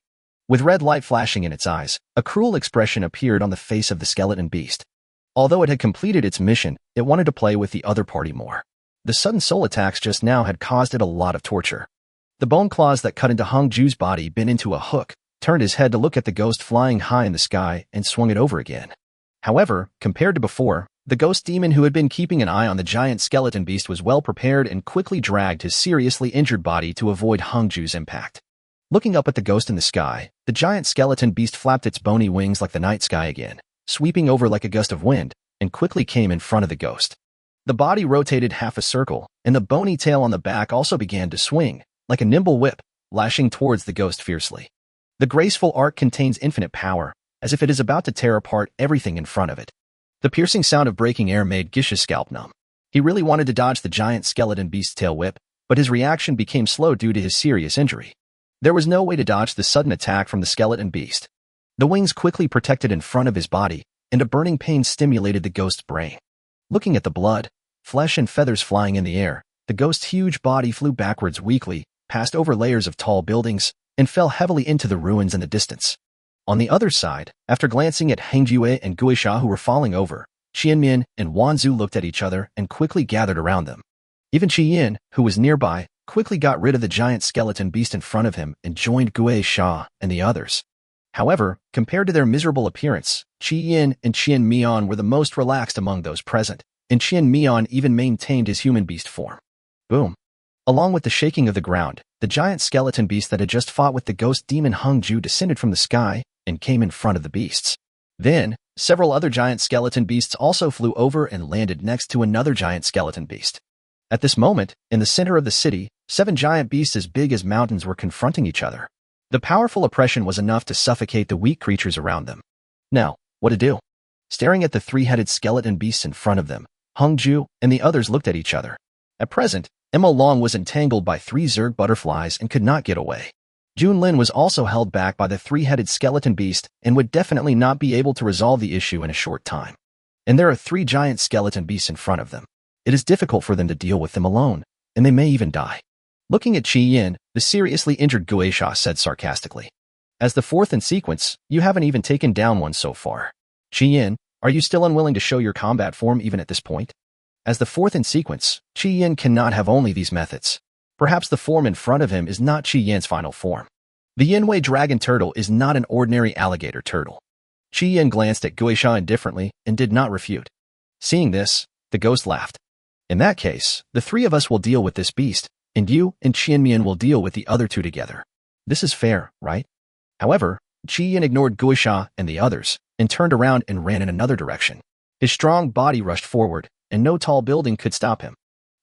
With red light flashing in its eyes, a cruel expression appeared on the face of the skeleton beast. Although it had completed its mission, it wanted to play with the other party more. The sudden soul attacks just now had caused it a lot of torture. The bone claws that cut into Hongju's body bent into a hook, turned his head to look at the ghost flying high in the sky, and swung it over again. However, compared to before, the ghost demon who had been keeping an eye on the giant skeleton beast was well prepared and quickly dragged his seriously injured body to avoid Hongju's impact. Looking up at the ghost in the sky, the giant skeleton beast flapped its bony wings like the night sky again, sweeping over like a gust of wind, and quickly came in front of the ghost. The body rotated half a circle, and the bony tail on the back also began to swing, like a nimble whip, lashing towards the ghost fiercely. The graceful arc contains infinite power, as if it is about to tear apart everything in front of it. The piercing sound of breaking air made Gish's scalp numb. He really wanted to dodge the giant skeleton beast's tail whip, but his reaction became slow due to his serious injury. There was no way to dodge the sudden attack from the skeleton beast. The wings quickly protected in front of his body, and a burning pain stimulated the ghost's brain. Looking at the blood, flesh and feathers flying in the air, the ghost's huge body flew backwards weakly, passed over layers of tall buildings, and fell heavily into the ruins in the distance. On the other side, after glancing at Hongju and Guisha who were falling over, Qianmin and Wanzhu looked at each other and quickly gathered around them. Even Qiyin, who was nearby, quickly got rid of the giant skeleton beast in front of him and joined Guisha and the others. However, compared to their miserable appearance, Qiyin and Qianmian were the most relaxed among those present, and Qianmian even maintained his human beast form. Boom. Along with the shaking of the ground, the giant skeleton beast that had just fought with the ghost demon Hongju descended from the sky and came in front of the beasts. Then, several other giant skeleton beasts also flew over and landed next to another giant skeleton beast. At this moment, in the center of the city, 7 giant beasts as big as mountains were confronting each other. The powerful oppression was enough to suffocate the weak creatures around them. Now, what to do? Staring at the 3-headed skeleton beasts in front of them, Hongju and the others looked at each other. At present, Emma Long was entangled by 3 Zerg butterflies and could not get away. Junlin was also held back by the 3-headed skeleton beast and would definitely not be able to resolve the issue in a short time. And there are 3 giant skeleton beasts in front of them. It is difficult for them to deal with them alone, and they may even die. Looking at Qiyin, the seriously injured Guisha said sarcastically. As the 4th in sequence, you haven't even taken down one so far. Qiyin, are you still unwilling to show your combat form even at this point? As the 4th in sequence, Qiyin cannot have only these methods. Perhaps the form in front of him is not Qiyin's final form. The Yinwei dragon turtle is not an ordinary alligator turtle. Qiyin glanced at Guisha indifferently and did not refute. Seeing this, the ghost laughed. In that case, the 3 of us will deal with this beast, and you and Qianmian will deal with the other 2 together. This is fair, right? However, Qiyin ignored Guisha and the others, and turned around and ran in another direction. His strong body rushed forward, and no tall building could stop him.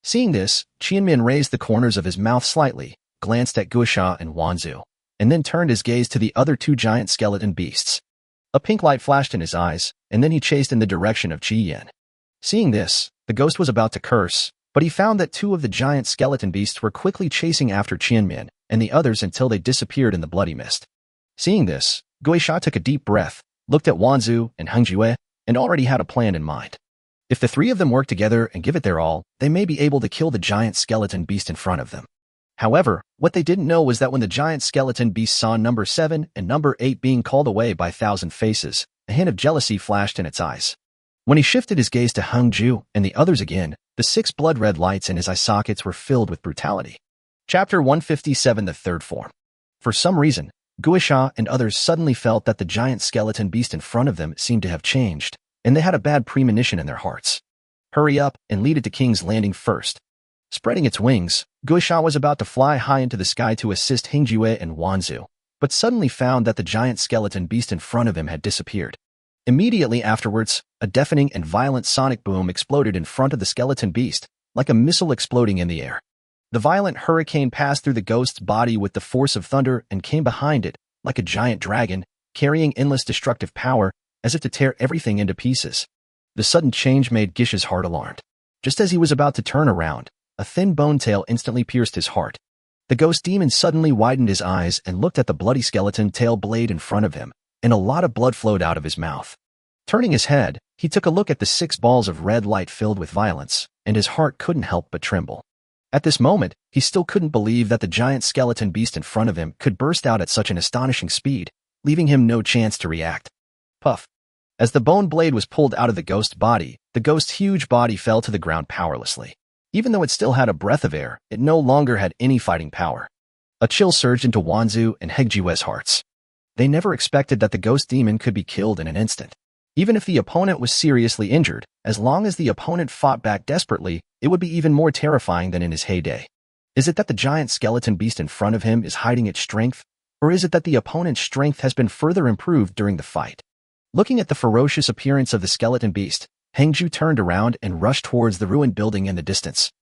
Seeing this, Qianmin raised the corners of his mouth slightly, glanced at Guisha and Wanzhu, and then turned his gaze to the other 2 giant skeleton beasts. A pink light flashed in his eyes, and then he chased in the direction of Qiyin. Seeing this, the ghost was about to curse, but he found that 2 of the giant skeleton beasts were quickly chasing after Qianmin and the others until they disappeared in the bloody mist. Seeing this, Guisha took a deep breath, looked at Wanzhu and Hongju, and already had a plan in mind. If the 3 of them work together and give it their all, they may be able to kill the giant skeleton beast in front of them. However, what they didn't know was that when the giant skeleton beast saw number 7 and number 8 being called away by 1,000 faces, a hint of jealousy flashed in its eyes. When he shifted his gaze to Hongju and the others again, the 6 blood-red lights in his eye sockets were filled with brutality. Chapter 157 The Third Form. For some reason, Guisha and others suddenly felt that the giant skeleton beast in front of them seemed to have changed, and they had a bad premonition in their hearts. Hurry up and lead it to King's Landing first. Spreading its wings, Guisha was about to fly high into the sky to assist Hongju and Wanzhu, but suddenly found that the giant skeleton beast in front of him had disappeared. Immediately afterwards, a deafening and violent sonic boom exploded in front of the skeleton beast, like a missile exploding in the air. The violent hurricane passed through the ghost's body with the force of thunder and came behind it, like a giant dragon, carrying endless destructive power, as if to tear everything into pieces. The sudden change made Gish's heart alarmed. Just as he was about to turn around, a thin bone tail instantly pierced his heart. The ghost demon suddenly widened his eyes and looked at the bloody skeleton tail blade in front of him, and a lot of blood flowed out of his mouth. Turning his head, he took a look at the 6 balls of red light filled with violence, and his heart couldn't help but tremble. At this moment, he still couldn't believe that the giant skeleton beast in front of him could burst out at such an astonishing speed, leaving him no chance to react. Puff. As the bone blade was pulled out of the ghost's body, the ghost's huge body fell to the ground powerlessly. Even though it still had a breath of air, it no longer had any fighting power. A chill surged into Wanzu and Hegjiwe's hearts. They never expected that the ghost demon could be killed in an instant. Even if the opponent was seriously injured, as long as the opponent fought back desperately, it would be even more terrifying than in his heyday. Is it that the giant skeleton beast in front of him is hiding its strength, or is it that the opponent's strength has been further improved during the fight? Looking at the ferocious appearance of the skeleton beast, Hengju turned around and rushed towards the ruined building in the distance.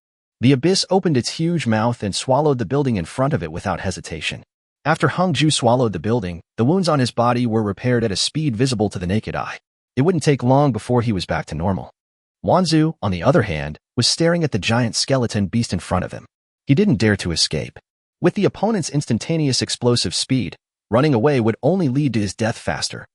The abyss opened its huge mouth and swallowed the building in front of it without hesitation. After Hengju swallowed the building, the wounds on his body were repaired at a speed visible to the naked eye. It wouldn't take long before he was back to normal. Wanzu, on the other hand, was staring at the giant skeleton beast in front of him. He didn't dare to escape. With the opponent's instantaneous explosive speed, running away would only lead to his death faster.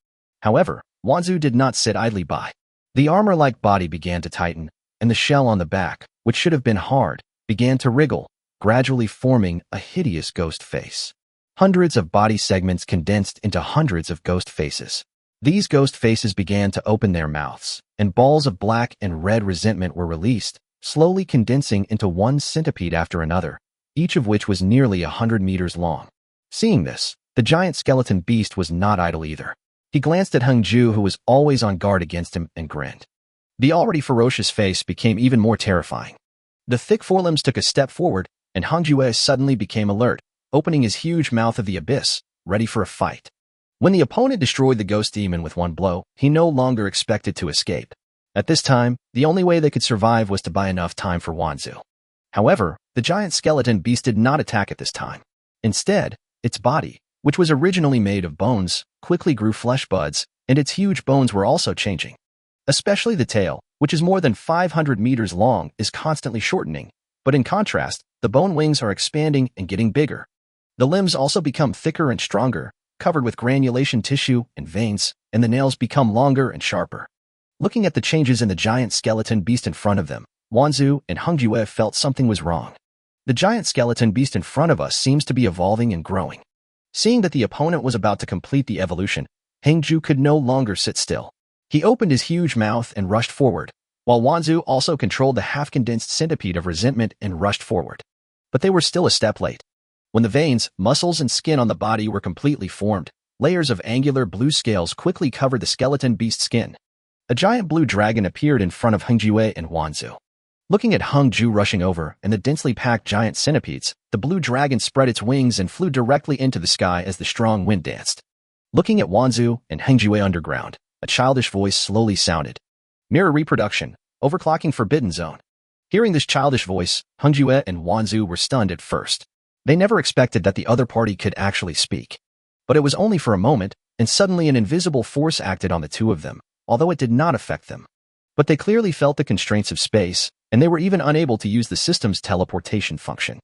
However, Wanzu did not sit idly by. The armor-like body began to tighten, and the shell on the back, which should have been hard, began to wriggle, gradually forming a hideous ghost face. Hundreds of body segments condensed into hundreds of ghost faces. These ghost faces began to open their mouths, and balls of black and red resentment were released, slowly condensing into one centipede after another, each of which was nearly 100 meters long. Seeing this, the giant skeleton beast was not idle either. He glanced at Hengju, who was always on guard against him, and grinned. The already ferocious face became even more terrifying. The thick forelimbs took a step forward, and Hengju suddenly became alert, opening his huge mouth of the abyss, ready for a fight. When the opponent destroyed the ghost demon with one blow, he no longer expected to escape. At this time, the only way they could survive was to buy enough time for Wanzu. However, the giant skeleton beast did not attack at this time. Instead, its body, which was originally made of bones, quickly grew flesh buds, and its huge bones were also changing. Especially the tail, which is more than 500 meters long, is constantly shortening, but in contrast, the bone wings are expanding and getting bigger. The limbs also become thicker and stronger, covered with granulation tissue and veins, and the nails become longer and sharper. Looking at the changes in the giant skeleton beast in front of them, Wanzu and Hengju felt something was wrong. The giant skeleton beast in front of us seems to be evolving and growing. Seeing that the opponent was about to complete the evolution, Hengju could no longer sit still. He opened his huge mouth and rushed forward, while Wanzu also controlled the half-condensed centipede of resentment and rushed forward. But they were still a step late. When the veins, muscles, and skin on the body were completely formed, layers of angular blue scales quickly covered the skeleton beast's skin. A giant blue dragon appeared in front of Hengju and Wanzu. Looking at Hengju rushing over and the densely packed giant centipedes, the blue dragon spread its wings and flew directly into the sky as the strong wind danced. Looking at Wanzu and Hengju underground, a childish voice slowly sounded. Mirror reproduction, overclocking forbidden zone. Hearing this childish voice, Hengju and Wanzu were stunned at first. They never expected that the other party could actually speak. But it was only for a moment, and suddenly an invisible force acted on the two of them, although it did not affect them. But they clearly felt the constraints of space, and they were even unable to use the system's teleportation function.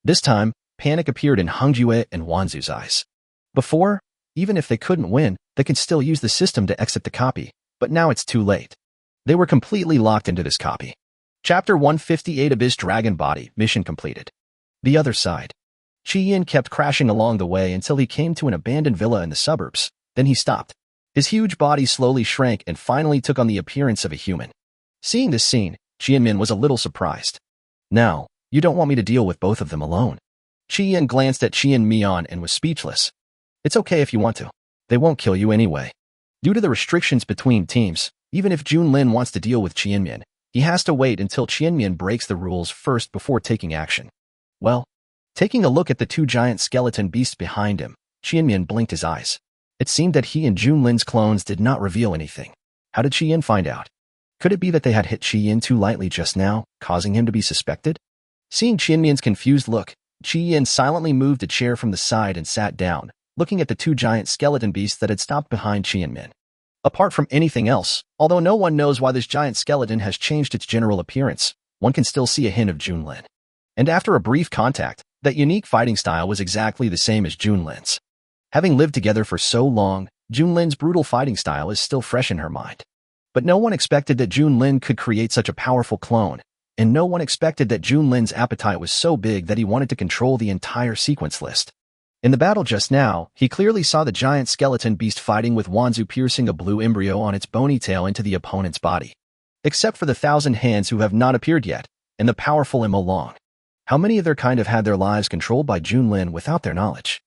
This time, panic appeared in Hengju and Wanzu's eyes. Before, even if they couldn't win, they could still use the system to exit the copy, but now it's too late. They were completely locked into this copy. Chapter 158 Abyss Dragon Body, mission completed. The other side. Qiyin kept crashing along the way until he came to an abandoned villa in the suburbs. Then he stopped. His huge body slowly shrank and finally took on the appearance of a human. Seeing this scene, Qianmin was a little surprised. Now, you don't want me to deal with both of them alone. Qiyin glanced at Qian Mian and was speechless. It's okay if you want to. They won't kill you anyway. Due to the restrictions between teams, even if Junlin wants to deal with Qianmin, he has to wait until Qianmin breaks the rules first before taking action. Well, taking a look at the two giant skeleton beasts behind him, Qianmin blinked his eyes. It seemed that he and Junlin's clones did not reveal anything. How did Qian find out? Could it be that they had hit Qian too lightly just now, causing him to be suspected? Seeing Qianmian's confused look, Qian silently moved a chair from the side and sat down, looking at the two giant skeleton beasts that had stopped behind Qianmin. Apart from anything else, although no one knows why this giant skeleton has changed its general appearance, one can still see a hint of Junlin. And after a brief contact, that unique fighting style was exactly the same as Junlin's. Having lived together for so long, Junlin's brutal fighting style is still fresh in her mind. But no one expected that Junlin could create such a powerful clone, and no one expected that Junlin's appetite was so big that he wanted to control the entire sequence list. In the battle just now, he clearly saw the giant skeleton beast fighting with Wanzu piercing a blue embryo on its bony tail into the opponent's body. Except for the 1,000 hands who have not appeared yet, and the powerful Mo Long. How many of their kind have had their lives controlled by Junlin without their knowledge?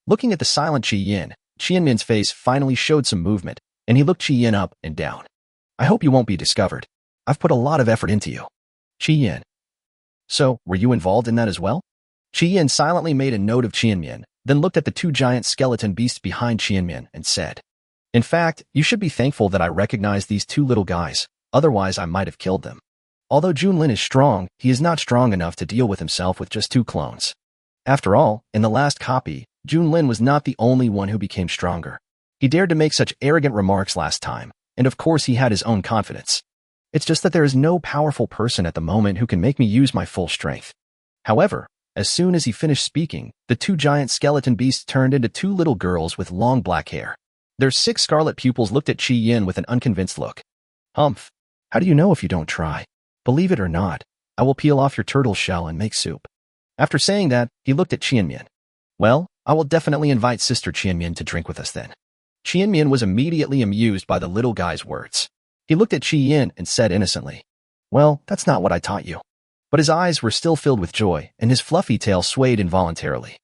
Looking at the silent Qian, Qianmin's face finally showed some movement, and he looked Qian up and down. I hope you won't be discovered. I've put a lot of effort into you. Qian. So, were you involved in that as well? Qian silently made a note of Qianmin, then looked at the two giant skeleton beasts behind Qianmin and said, In fact, you should be thankful that I recognized these two little guys, otherwise I might have killed them. Although Junlin is strong, he is not strong enough to deal with himself with just two clones. After all, in the last copy, Junlin was not the only one who became stronger. He dared to make such arrogant remarks last time, and of course he had his own confidence. It's just that there is no powerful person at the moment who can make me use my full strength. However, as soon as he finished speaking, the two giant skeleton beasts turned into two little girls with long black hair. Their 6 scarlet pupils looked at Qian with an unconvinced look. Humph. How do you know if you don't try? Believe it or not, I will peel off your turtle shell and make soup. After saying that, he looked at Qianmin. Well, I will definitely invite Sister Qianmin to drink with us then. Qianmin was immediately amused by the little guy's words. He looked at Qian and said innocently, Well, that's not what I taught you. But his eyes were still filled with joy, and his fluffy tail swayed involuntarily.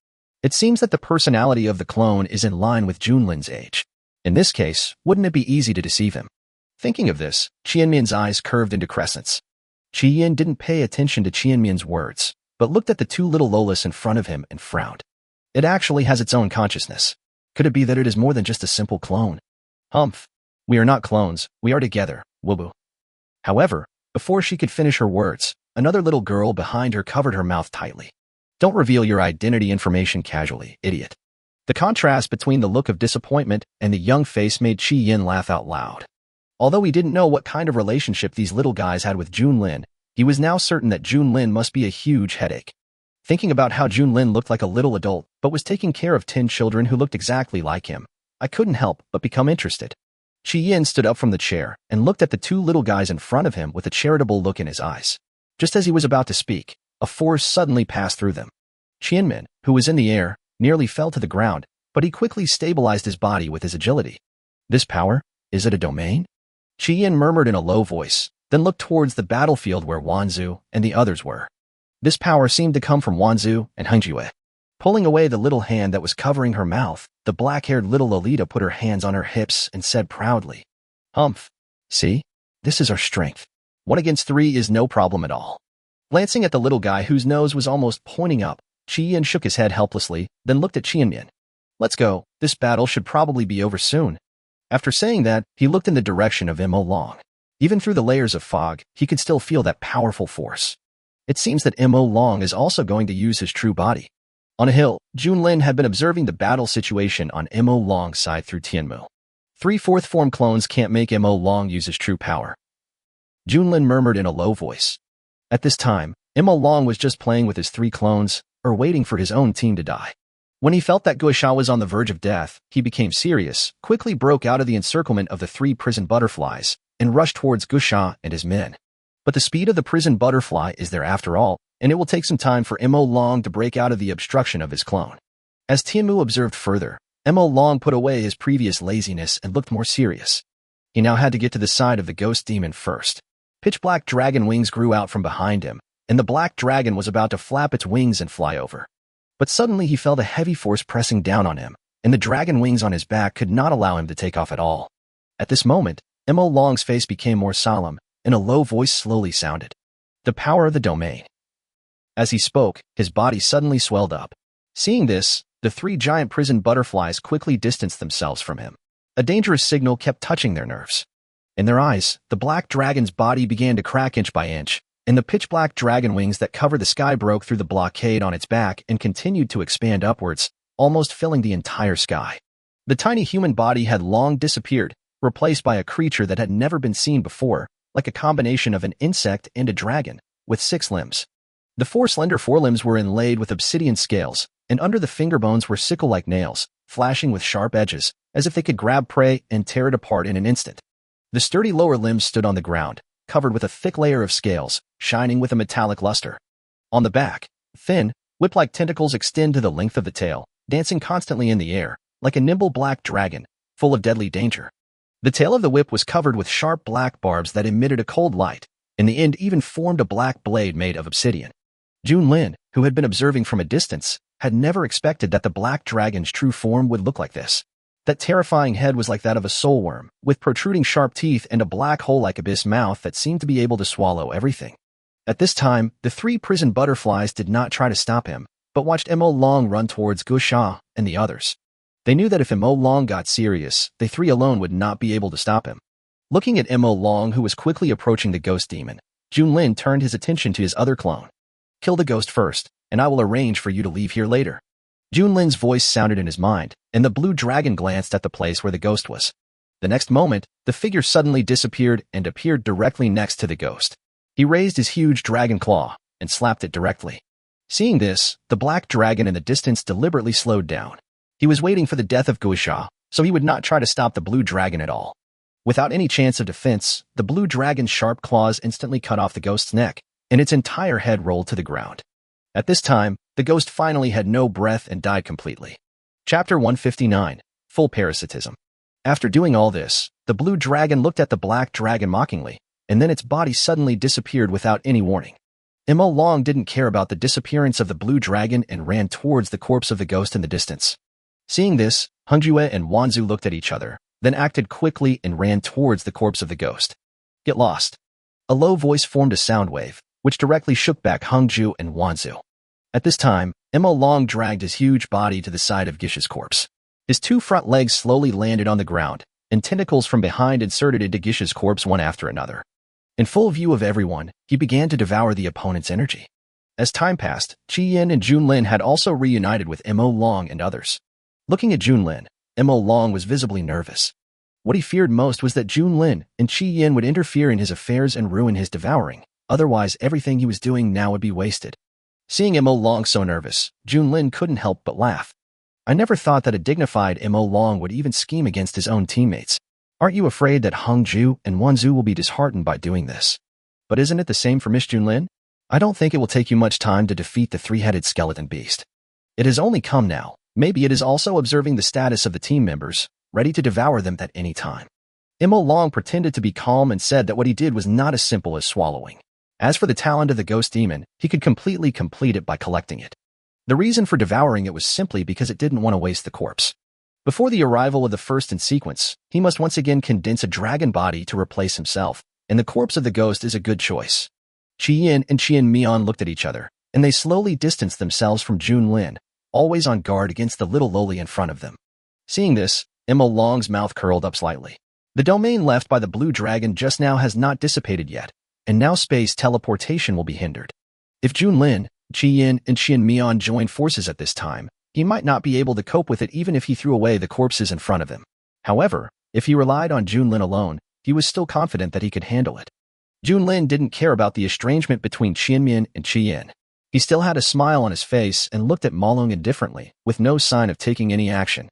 It seems that the personality of the clone is in line with Junlin's age. In this case, wouldn't it be easy to deceive him? Thinking of this, Qianmin's eyes curved into crescents. Qian didn't pay attention to Qianmin's words, but looked at the two little Lolas in front of him and frowned. It actually has its own consciousness. Could it be that it is more than just a simple clone? Humph. We are not clones, we are together, Wubu. However, before she could finish her words, another little girl behind her covered her mouth tightly. Don't reveal your identity information casually, idiot. The contrast between the look of disappointment and the young face made Qian laugh out loud. Although he didn't know what kind of relationship these little guys had with Junlin, he was now certain that Junlin must be a huge headache. Thinking about how Junlin looked like a little adult, but was taking care of 10 children who looked exactly like him, I couldn't help but become interested. Qian stood up from the chair and looked at the two little guys in front of him with a charitable look in his eyes. Just as he was about to speak, a force suddenly passed through them. Qianmin, who was in the air, nearly fell to the ground, but he quickly stabilized his body with his agility. This power? Is it a domain? Qian murmured in a low voice, then looked towards the battlefield where Wanzu and the others were. This power seemed to come from Wanzu and Hengjue. Pulling away the little hand that was covering her mouth, the black-haired little Lolita put her hands on her hips and said proudly, Humph. See? This is our strength. 1 against 3 is no problem at all. Glancing at the little guy whose nose was almost pointing up, Qian shook his head helplessly, then looked at Qianmin. Let's go, this battle should probably be over soon. After saying that, he looked in the direction of Mo Long. Even through the layers of fog, he could still feel that powerful force. It seems that Mo Long is also going to use his true body. On a hill, Junlin had been observing the battle situation on Mo Long's side through Tianmu. 3 fourth form clones can't make Mo Long use his true power. Junlin murmured in a low voice. At this time, Mo Long was just playing with his 3 clones, or waiting for his own team to die. When he felt that Guisha was on the verge of death, he became serious, quickly broke out of the encirclement of the 3 prison butterflies, and rushed towards Guisha and his men. But the speed of the prison butterfly is there after all, and it will take some time for Mo Long to break out of the obstruction of his clone. As Tianmu observed further, Mo Long put away his previous laziness and looked more serious. He now had to get to the side of the ghost demon first. Pitch-black dragon wings grew out from behind him, and the black dragon was about to flap its wings and fly over. But suddenly he felt a heavy force pressing down on him, and the dragon wings on his back could not allow him to take off at all. At this moment, Mo Long's face became more solemn, and a low voice slowly sounded. The power of the domain. As he spoke, his body suddenly swelled up. Seeing this, The three giant prison butterflies quickly distanced themselves from him. A dangerous signal kept touching their nerves. In their eyes, the black dragon's body began to crack inch by inch, and the pitch-black dragon wings that covered the sky broke through the blockade on its back and continued to expand upwards, almost filling the entire sky. The tiny human body had long disappeared, replaced by a creature that had never been seen before, like a combination of an insect and a dragon, with 6 limbs. The 4 slender forelimbs were inlaid with obsidian scales, and under the finger bones were sickle-like nails, flashing with sharp edges, as if they could grab prey and tear it apart in an instant. The sturdy lower limbs stood on the ground, covered with a thick layer of scales, shining with a metallic luster. On the back, thin, whip-like tentacles extend to the length of the tail, dancing constantly in the air, like a nimble black dragon, full of deadly danger. The tail of the whip was covered with sharp black barbs that emitted a cold light, and the end even formed a black blade made of obsidian. Junlin, who had been observing from a distance, had never expected that the black dragon's true form would look like this. That terrifying head was like that of a soul worm, with protruding sharp teeth and a black hole-like abyss mouth that seemed to be able to swallow everything. At this time, the 3 prison butterflies did not try to stop him, but watched Mo Long run towards Gusha and the others. They knew that if Mo Long got serious, they 3 alone would not be able to stop him. Looking at Mo Long, who was quickly approaching the ghost demon, Junlin turned his attention to his other clone. "Kill the ghost first, and I will arrange for you to leave here later." Junlin's voice sounded in his mind, and the blue dragon glanced at the place where the ghost was. The next moment, the figure suddenly disappeared and appeared directly next to the ghost. He raised his huge dragon claw and slapped it directly. Seeing this, the black dragon in the distance deliberately slowed down. He was waiting for the death of Gusha, so he would not try to stop the blue dragon at all. Without any chance of defense, the blue dragon's sharp claws instantly cut off the ghost's neck, and its entire head rolled to the ground. At this time, the ghost finally had no breath and died completely. Chapter 159, Full Parasitism. After doing all this, the blue dragon looked at the black dragon mockingly, and then its body suddenly disappeared without any warning. Mo Long didn't care about the disappearance of the blue dragon and ran towards the corpse of the ghost in the distance. Seeing this, Hungjue and Wanzu looked at each other, then acted quickly and ran towards the corpse of the ghost. "Get lost." A low voice formed a sound wave, which directly shook back Hungjue and Wanzu. At this time, Mo Long dragged his huge body to the side of Gish's corpse. His 2 front legs slowly landed on the ground, and tentacles from behind inserted into Gish's corpse one after another. In full view of everyone, he began to devour the opponent's energy. As time passed, Chi-Yin and Junlin had also reunited with Mo Long and others. Looking at Junlin, Mo Long was visibly nervous. What he feared most was that Junlin and Chi-Yin would interfere in his affairs and ruin his devouring, otherwise everything he was doing now would be wasted. Seeing Mo Long so nervous, Junlin couldn't help but laugh. "I never thought that a dignified Mo Long would even scheme against his own teammates. Aren't you afraid that Hungjue and Wanzu will be disheartened by doing this? But isn't it the same for Miss Junlin? I don't think it will take you much time to defeat the 3-headed skeleton beast. It has only come now. Maybe it is also observing the status of the team members, ready to devour them at any time." Mo Long pretended to be calm and said that what he did was not as simple as swallowing. As for the talent of the ghost demon, he could completely complete it by collecting it. The reason for devouring it was simply because it didn't want to waste the corpse. Before the arrival of the first in sequence, he must once again condense a dragon body to replace himself, and the corpse of the ghost is a good choice. Chi-Yin and Chien-Mian looked at each other, and they slowly distanced themselves from Junlin, always on guard against the little loli in front of them. Seeing this, Mo Long's mouth curled up slightly. The domain left by the blue dragon just now has not dissipated yet, and now space teleportation will be hindered. If Junlin, Chi-Yin, and Chien-Mian joined forces at this time, he might not be able to cope with it even if he threw away the corpses in front of him. However, if he relied on Junlin alone, he was still confident that he could handle it. Junlin didn't care about the estrangement between Chien-Mian and Chi-Yin. He still had a smile on his face and looked at Ma Long indifferently, with no sign of taking any action.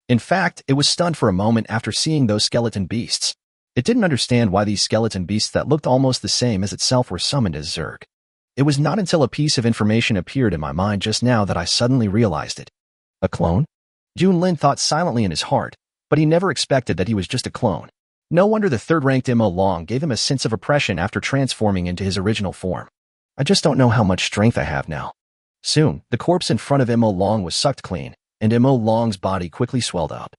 In fact, it was stunned for a moment after seeing those skeleton beasts. It didn't understand why these skeleton beasts that looked almost the same as itself were summoned as Zerg. It was not until a piece of information appeared in my mind just now that I suddenly realized it. A clone? Junlin thought silently in his heart, but he never expected that he was just a clone. No wonder the third-ranked Mo Long gave him a sense of oppression after transforming into his original form. I just don't know how much strength I have now. Soon, the corpse in front of Mo Long was sucked clean, and Mo Long's body quickly swelled up.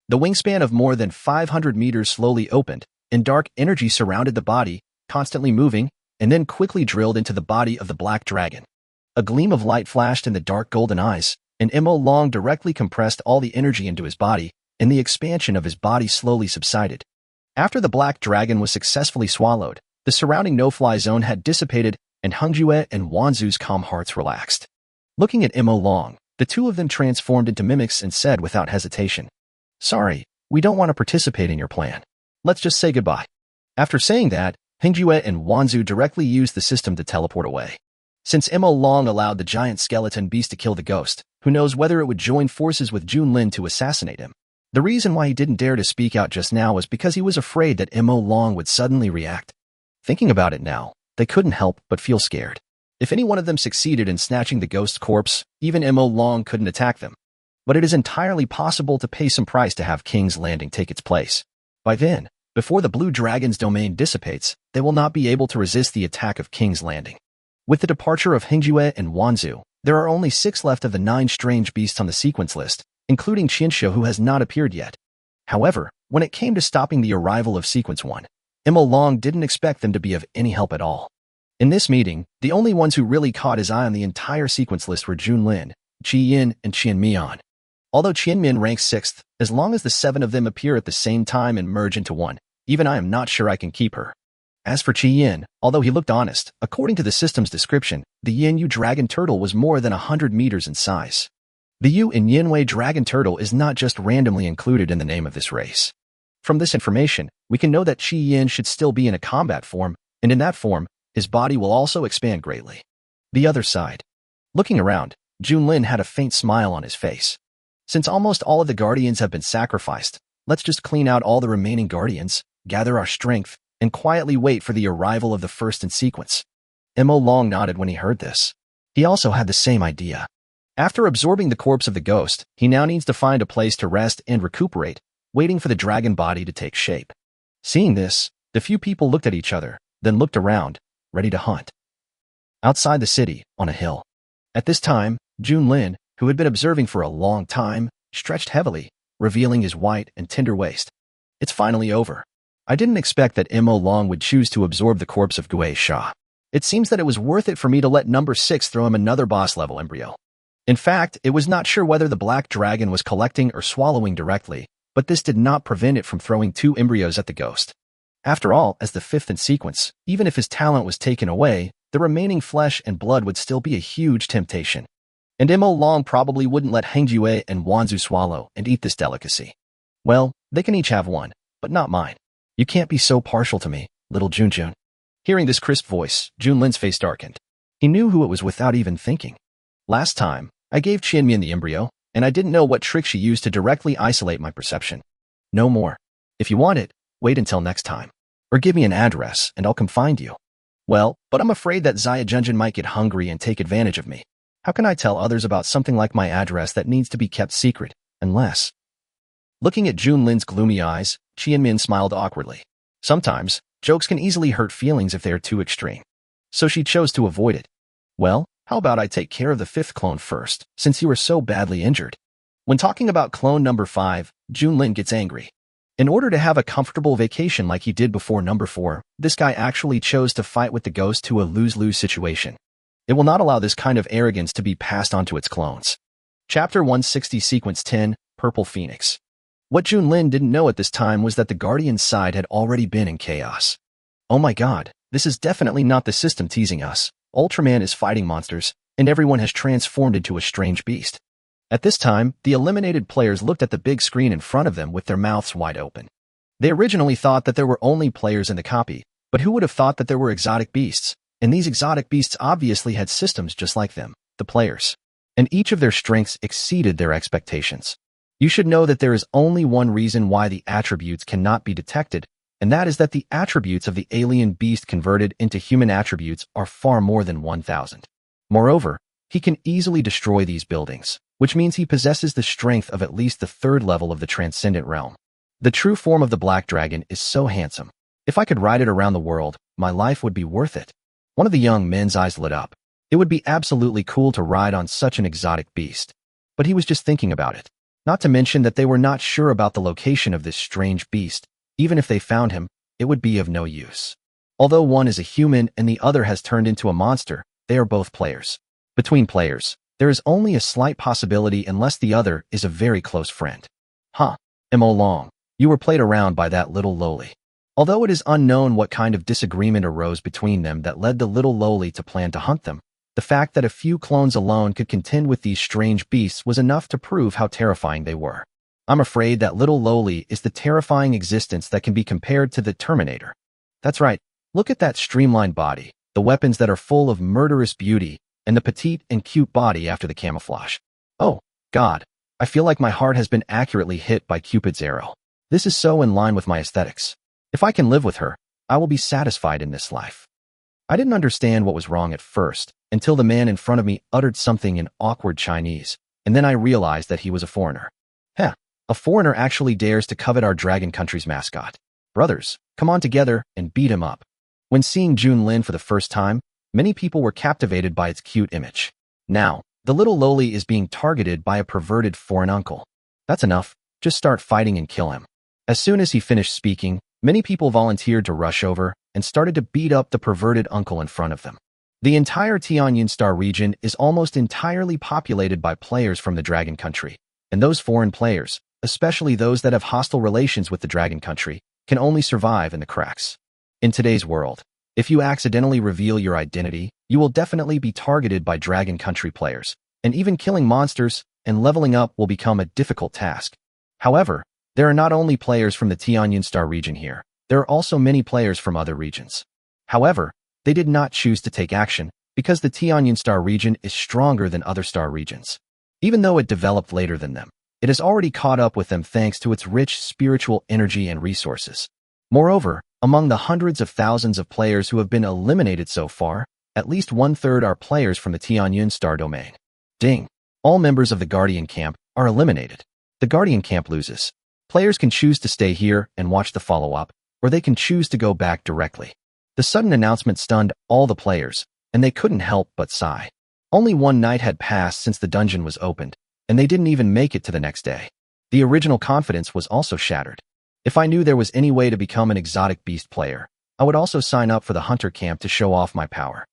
The wingspan of more than 500 meters slowly opened, and dark energy surrounded the body, constantly moving, and then quickly drilled into the body of the black dragon. A gleam of light flashed in the dark golden eyes, and Mo Long directly compressed all the energy into his body, and the expansion of his body slowly subsided. After the black dragon was successfully swallowed, the surrounding no-fly zone had dissipated, and Hengjue and Wanzu's calm hearts relaxed. Looking at Mo Long, the two of them transformed into mimics and said without hesitation, "Sorry, we don't want to participate in your plan. Let's just say goodbye." After saying that, Hengjue and Wanzu directly used the system to teleport away. Since Mo Long allowed the giant skeleton beast to kill the ghost, who knows whether it would join forces with Junlin to assassinate him. The reason why he didn't dare to speak out just now was because he was afraid that Mo Long would suddenly react. Thinking about it now, they couldn't help but feel scared. If any one of them succeeded in snatching the ghost's corpse, even Mo Long couldn't attack them. But it is entirely possible to pay some price to have King's Landing take its place. By then, before the Blue Dragon's domain dissipates, they will not be able to resist the attack of King's Landing. With the departure of Hengjue and Wanzu, there are only 6 left of the 9 strange beasts on the sequence list, including Qinshu, who has not appeared yet. However, when it came to stopping the arrival of Sequence 1, Mo Long didn't expect them to be of any help at all. In this meeting, the only ones who really caught his eye on the entire sequence list were Junlin, Qi Yin, and Qian Mian. Although Qian Min ranks 6th, as long as the 7 of them appear at the same time and merge into one, even I am not sure I can keep her. As for Qi Yin, although he looked honest, according to the system's description, the Yin Yu dragon turtle was more than 100 meters in size. The Yu in Yinwei dragon turtle is not just randomly included in the name of this race. From this information, we can know that Qi Yin should still be in a combat form, and in that form, his body will also expand greatly. The other side. Looking around, Junlin had a faint smile on his face. Since almost all of the guardians have been sacrificed, let's just clean out all the remaining guardians, gather our strength, and quietly wait for the arrival of the first in sequence. Mo Long nodded when he heard this. He also had the same idea. After absorbing the corpse of the ghost, he now needs to find a place to rest and recuperate, waiting for the dragon body to take shape. Seeing this, the few people looked at each other, then looked around, ready to hunt. Outside the city, on a hill. At this time, Junlin, who had been observing for a long time, stretched heavily, revealing his white and tender waist. It's finally over. I didn't expect that Mo Long would choose to absorb the corpse of Gui Sha. It seems that it was worth it for me to let number 6 throw him another boss-level embryo. In fact, it was not sure whether the black dragon was collecting or swallowing directly, but this did not prevent it from throwing 2 embryos at the ghost. After all, as the 5th in sequence, even if his talent was taken away, the remaining flesh and blood would still be a huge temptation. And Mo Long probably wouldn't let Hengjue and Wanzu swallow and eat this delicacy. Well, they can each have one, but not mine. You can't be so partial to me, little Junjun. Hearing this crisp voice, Junlin's face darkened. He knew who it was without even thinking. Last time, I gave Qianmian the embryo, and I didn't know what trick she used to directly isolate my perception. No more. If you want it, wait until next time. Or give me an address, and I'll come find you. Well, but I'm afraid that Xia Junjun might get hungry and take advantage of me. How can I tell others about something like my address that needs to be kept secret, unless... Looking at Junlin's gloomy eyes, Qianmin smiled awkwardly. Sometimes, jokes can easily hurt feelings if they are too extreme. So she chose to avoid it. Well, how about I take care of the 5th clone first, since you were so badly injured? When talking about clone number 5, Junlin gets angry. In order to have a comfortable vacation like he did before number 4, this guy actually chose to fight with the ghost to a lose-lose situation. It will not allow this kind of arrogance to be passed on to its clones. Chapter 160 Sequence 10, Purple Phoenix. What Junlin didn't know at this time was that the Guardian's side had already been in chaos. Oh my god, this is definitely not the system teasing us. Ultraman is fighting monsters, and everyone has transformed into a strange beast. At this time, the eliminated players looked at the big screen in front of them with their mouths wide open. They originally thought that there were only players in the copy, but who would have thought that there were exotic beasts? And these exotic beasts obviously had systems just like them, the players. And each of their strengths exceeded their expectations. You should know that there is only one reason why the attributes cannot be detected, and that is that the attributes of the alien beast converted into human attributes are far more than 1,000. Moreover, he can easily destroy these buildings, which means he possesses the strength of at least the 3rd level of the transcendent realm. The true form of the black dragon is so handsome. If I could ride it around the world, my life would be worth it. One of the young men's eyes lit up. It would be absolutely cool to ride on such an exotic beast. But he was just thinking about it. Not to mention that they were not sure about the location of this strange beast. Even if they found him, it would be of no use. Although one is a human and the other has turned into a monster, they are both players. Between players, There is only a slight possibility unless the other is a very close friend. Huh. Mo Long, you were played around by that little lowly. Although it is unknown what kind of disagreement arose between them that led the little lowly to plan to hunt them, the fact that a few clones alone could contend with these strange beasts was enough to prove how terrifying they were. I'm afraid that little lowly is the terrifying existence that can be compared to the Terminator. That's right, look at that streamlined body, the weapons that are full of murderous beauty, and the petite and cute body after the camouflage. Oh, God, I feel like my heart has been accurately hit by Cupid's arrow. This is so in line with my aesthetics. If I can live with her, I will be satisfied in this life. I didn't understand what was wrong at first, until the man in front of me uttered something in awkward Chinese, and then I realized that he was a foreigner. Heh, a foreigner actually dares to covet our dragon country's mascot. Brothers, come on together and beat him up. When seeing Junlin for the first time, many people were captivated by its cute image. Now, the little lowly is being targeted by a perverted foreign uncle. That's enough, just start fighting and kill him. As soon as he finished speaking, many people volunteered to rush over and started to beat up the perverted uncle in front of them. The entire Tianyun Star region is almost entirely populated by players from the Dragon Country, and those foreign players, especially those that have hostile relations with the Dragon Country, can only survive in the cracks. In today's world, if you accidentally reveal your identity, you will definitely be targeted by Dragon Country players, and even killing monsters and leveling up will become a difficult task. However, there are not only players from the Tianyun Star region here, there are also many players from other regions. However, they did not choose to take action because the Tianyun Star region is stronger than other star regions. Even though it developed later than them, it has already caught up with them thanks to its rich spiritual energy and resources. Moreover, among the hundreds of thousands of players who have been eliminated so far, at least one-third are players from the Tianyun Star domain. Ding! All members of the Guardian Camp are eliminated. The Guardian Camp loses. Players can choose to stay here and watch the follow-up, or they can choose to go back directly. The sudden announcement stunned all the players, and they couldn't help but sigh. Only one night had passed since the dungeon was opened, and they didn't even make it to the next day. The original confidence was also shattered. If I knew there was any way to become an exotic beast player, I would also sign up for the Hunter Camp to show off my power.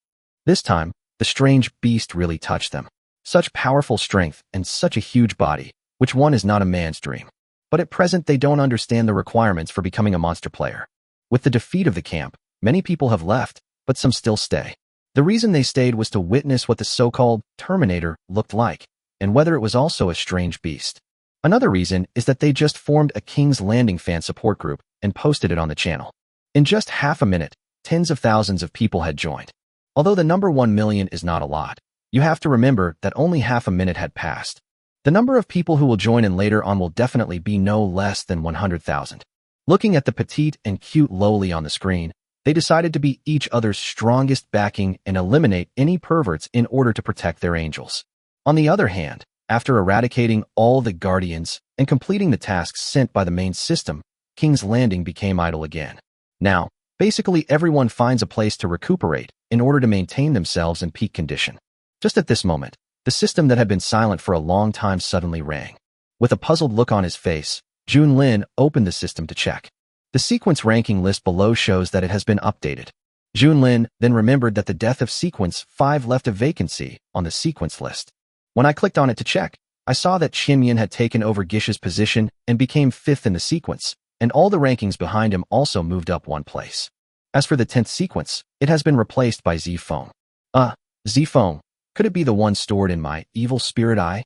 This time, the strange beast really touched them. Such powerful strength and such a huge body, which one is not a man's dream. But at present they don't understand the requirements for becoming a monster player. With the defeat of the camp, many people have left, but some still stay. The reason they stayed was to witness what the so-called Terminator looked like, and whether it was also a strange beast. Another reason is that they just formed a King's Landing fan support group and posted it on the channel. In just half a minute, tens of thousands of people had joined. Although the number 1 million is not a lot, you have to remember that only half a minute had passed. The number of people who will join in later on will definitely be no less than 100,000. Looking at the petite and cute lowly on the screen, they decided to be each other's strongest backing and eliminate any perverts in order to protect their angels. On the other hand, after eradicating all the guardians and completing the tasks sent by the main system, King's Landing became idle again. Now, basically everyone finds a place to recuperate in order to maintain themselves in peak condition. Just at this moment, the system that had been silent for a long time suddenly rang. With a puzzled look on his face, Junlin opened the system to check. The sequence ranking list below shows that it has been updated. Junlin then remembered that the death of Sequence 5 left a vacancy on the sequence list. When I clicked on it to check, I saw that Qianyan had taken over Gish's position and became 5th in the sequence, and all the rankings behind him also moved up one place. As for the 10th sequence, it has been replaced by Zifeng. Zifeng. Could it be the one stored in my evil spirit eye?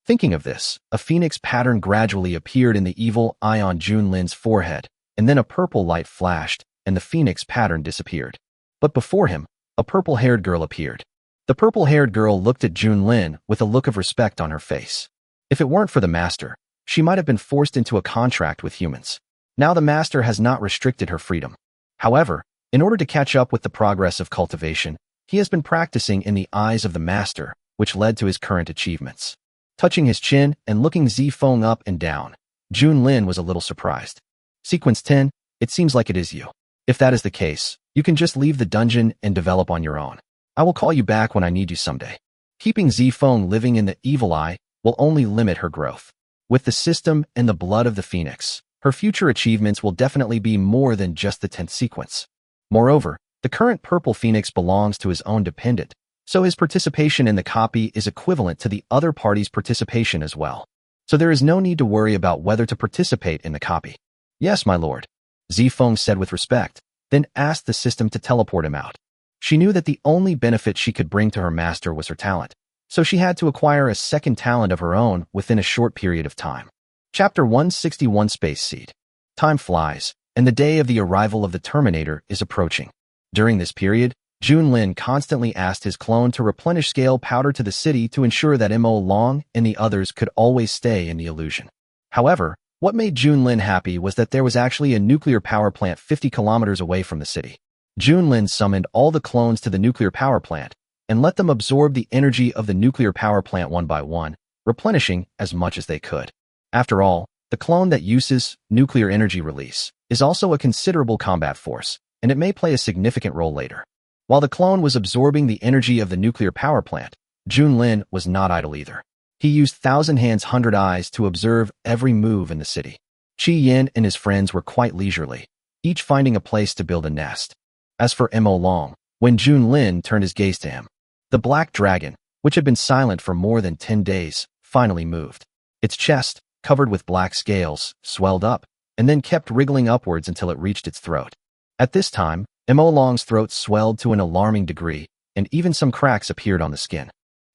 Thinking of this, a phoenix pattern gradually appeared in the evil eye on Junlin's forehead, and then a purple light flashed, and the phoenix pattern disappeared. But before him, a purple-haired girl appeared. The purple-haired girl looked at Junlin with a look of respect on her face. If it weren't for the master, she might have been forced into a contract with humans. Now the master has not restricted her freedom. However, in order to catch up with the progress of cultivation, he has been practicing in the eyes of the master, which led to his current achievements. Touching his chin and looking Zifeng up and down, Junlin was a little surprised. Sequence 10, it seems like it is you. If that is the case, you can just leave the dungeon and develop on your own. I will call you back when I need you someday. Keeping Zifeng living in the evil eye will only limit her growth. With the system and the blood of the phoenix, her future achievements will definitely be more than just the 10th sequence. Moreover, the current purple phoenix belongs to his own dependent, so his participation in the copy is equivalent to the other party's participation as well. So there is no need to worry about whether to participate in the copy. Yes, my lord, Zifeng said with respect, then asked the system to teleport him out. She knew that the only benefit she could bring to her master was her talent, so she had to acquire a second talent of her own within a short period of time. Chapter 161 Space Seed. Time flies, and the day of the arrival of the Terminator is approaching. During this period, Junlin constantly asked his clone to replenish scale powder to the city to ensure that Mo Long and the others could always stay in the illusion. However, what made Junlin happy was that there was actually a nuclear power plant 50 kilometers away from the city. Junlin summoned all the clones to the nuclear power plant and let them absorb the energy of the nuclear power plant one by one, replenishing as much as they could. After all, the clone that uses nuclear energy release is also a considerable combat force, and it may play a significant role later. While the clone was absorbing the energy of the nuclear power plant, Junlin was not idle either. He used Thousand Hands 100 Eyes to observe every move in the city. Qi Yin and his friends were quite leisurely, each finding a place to build a nest. As for Mo Long, when Junlin turned his gaze to him, the black dragon, which had been silent for more than 10 days, finally moved. Its chest, covered with black scales, swelled up, and then kept wriggling upwards until it reached its throat. At this time, Mo Long's throat swelled to an alarming degree, and even some cracks appeared on the skin.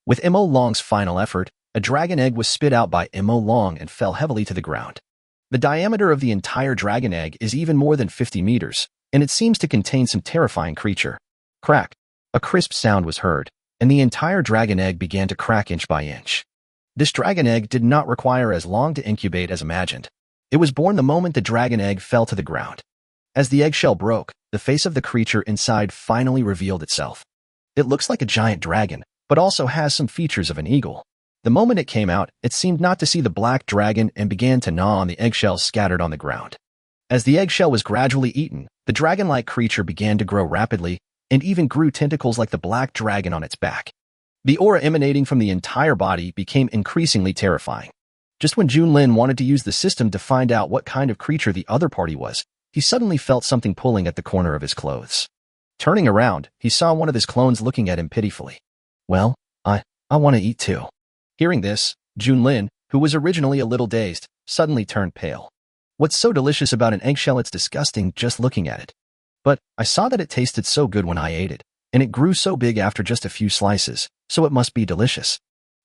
With Mo Long's final effort, a dragon egg was spit out by Mo Long and fell heavily to the ground. The diameter of the entire dragon egg is even more than 50 meters, and it seems to contain some terrifying creature. Crack! A crisp sound was heard, and the entire dragon egg began to crack inch by inch. This dragon egg did not require as long to incubate as imagined. It was born the moment the dragon egg fell to the ground. As the eggshell broke, the face of the creature inside finally revealed itself. It looks like a giant dragon, but also has some features of an eagle. The moment it came out, it seemed not to see the black dragon and began to gnaw on the eggshells scattered on the ground. As the eggshell was gradually eaten, the dragon-like creature began to grow rapidly and even grew tentacles like the black dragon on its back. The aura emanating from the entire body became increasingly terrifying. Just when Junlin wanted to use the system to find out what kind of creature the other party was, he suddenly felt something pulling at the corner of his clothes. Turning around, he saw one of his clones looking at him pitifully. Well, I want to eat too. Hearing this, Junlin, who was originally a little dazed, suddenly turned pale. What's so delicious about an eggshell? It's disgusting just looking at it. But I saw that it tasted so good when I ate it, and it grew so big after just a few slices, so it must be delicious.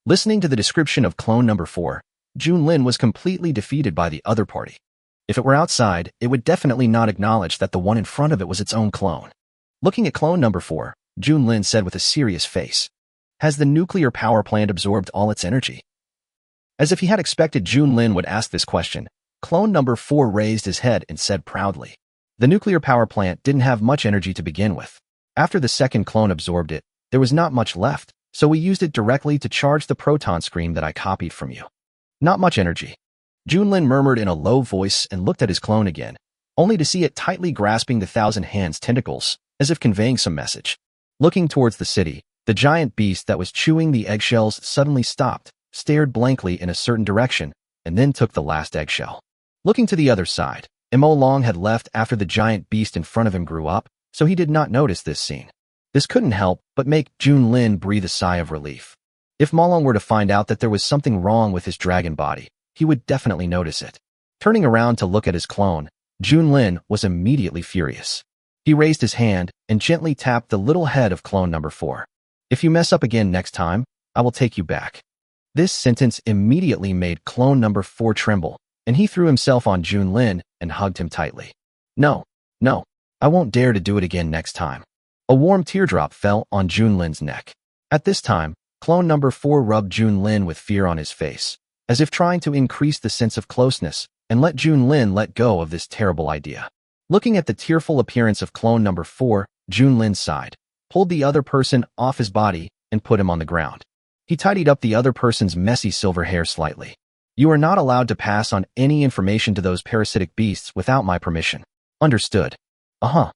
Listening to the description of clone number 4, Junlin was completely defeated by the other party. If it were outside, it would definitely not acknowledge that the one in front of it was its own clone. Looking at clone number 4, Junlin said with a serious face, "Has the nuclear power plant absorbed all its energy?" As if he had expected Junlin would ask this question, clone number 4 raised his head and said proudly, "The nuclear power plant didn't have much energy to begin with. After the second clone absorbed it, there was not much left, so we used it directly to charge the proton screen that I copied from you. Not much energy." Junlin murmured in a low voice and looked at his clone again, only to see it tightly grasping the Thousand Hands tentacles, as if conveying some message. Looking towards the city, the giant beast that was chewing the eggshells suddenly stopped, stared blankly in a certain direction, and then took the last eggshell. Looking to the other side, Mo Long had left after the giant beast in front of him grew up, so he did not notice this scene. This couldn't help but make Junlin breathe a sigh of relief. If Mo Long were to find out that there was something wrong with his dragon body, he would definitely notice it. Turning around to look at his clone, Junlin was immediately furious. He raised his hand and gently tapped the little head of clone number 4. "If you mess up again next time, I will take you back." This sentence immediately made clone number 4 tremble, and he threw himself on Junlin and hugged him tightly. No, I won't dare to do it again next time." A warm teardrop fell on Junlin's neck. At this time, clone number 4 rubbed Junlin with fear on his face, as if trying to increase the sense of closeness and let Junlin let go of this terrible idea. Looking at the tearful appearance of clone number 4, Junlin sighed, pulled the other person off his body, and put him on the ground. He tidied up the other person's messy silver hair slightly. "You are not allowed to pass on any information to those parasitic beasts without my permission. Understood?" "Uh-huh."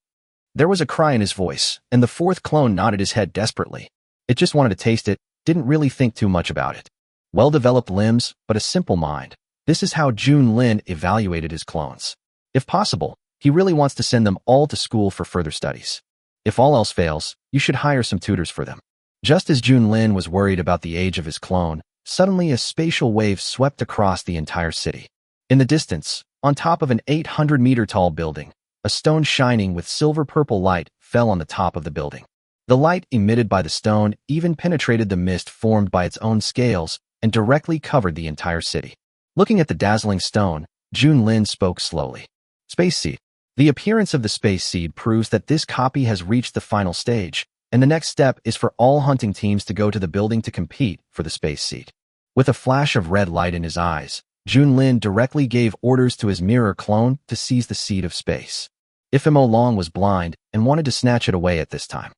There was a cry in his voice, and the 4th clone nodded his head desperately. It just wanted to taste it, didn't really think too much about it. Well-developed limbs, but a simple mind. This is how Junlin evaluated his clones. If possible, he really wants to send them all to school for further studies. If all else fails, you should hire some tutors for them. Just as Junlin was worried about the age of his clone, suddenly a spatial wave swept across the entire city. In the distance, on top of an 800-meter-tall building, a stone shining with silver-purple light fell on the top of the building. The light emitted by the stone even penetrated the mist formed by its own scales and directly covered the entire city. Looking at the dazzling stone, Junlin spoke slowly. Space Seed. The appearance of the Space Seed proves that this copy has reached the final stage, and the next step is for all hunting teams to go to the building to compete for the Space Seed. With a flash of red light in his eyes, Junlin directly gave orders to his mirror clone to seize the Seed of Space. If Mo Long was blind and wanted to snatch it away at this time,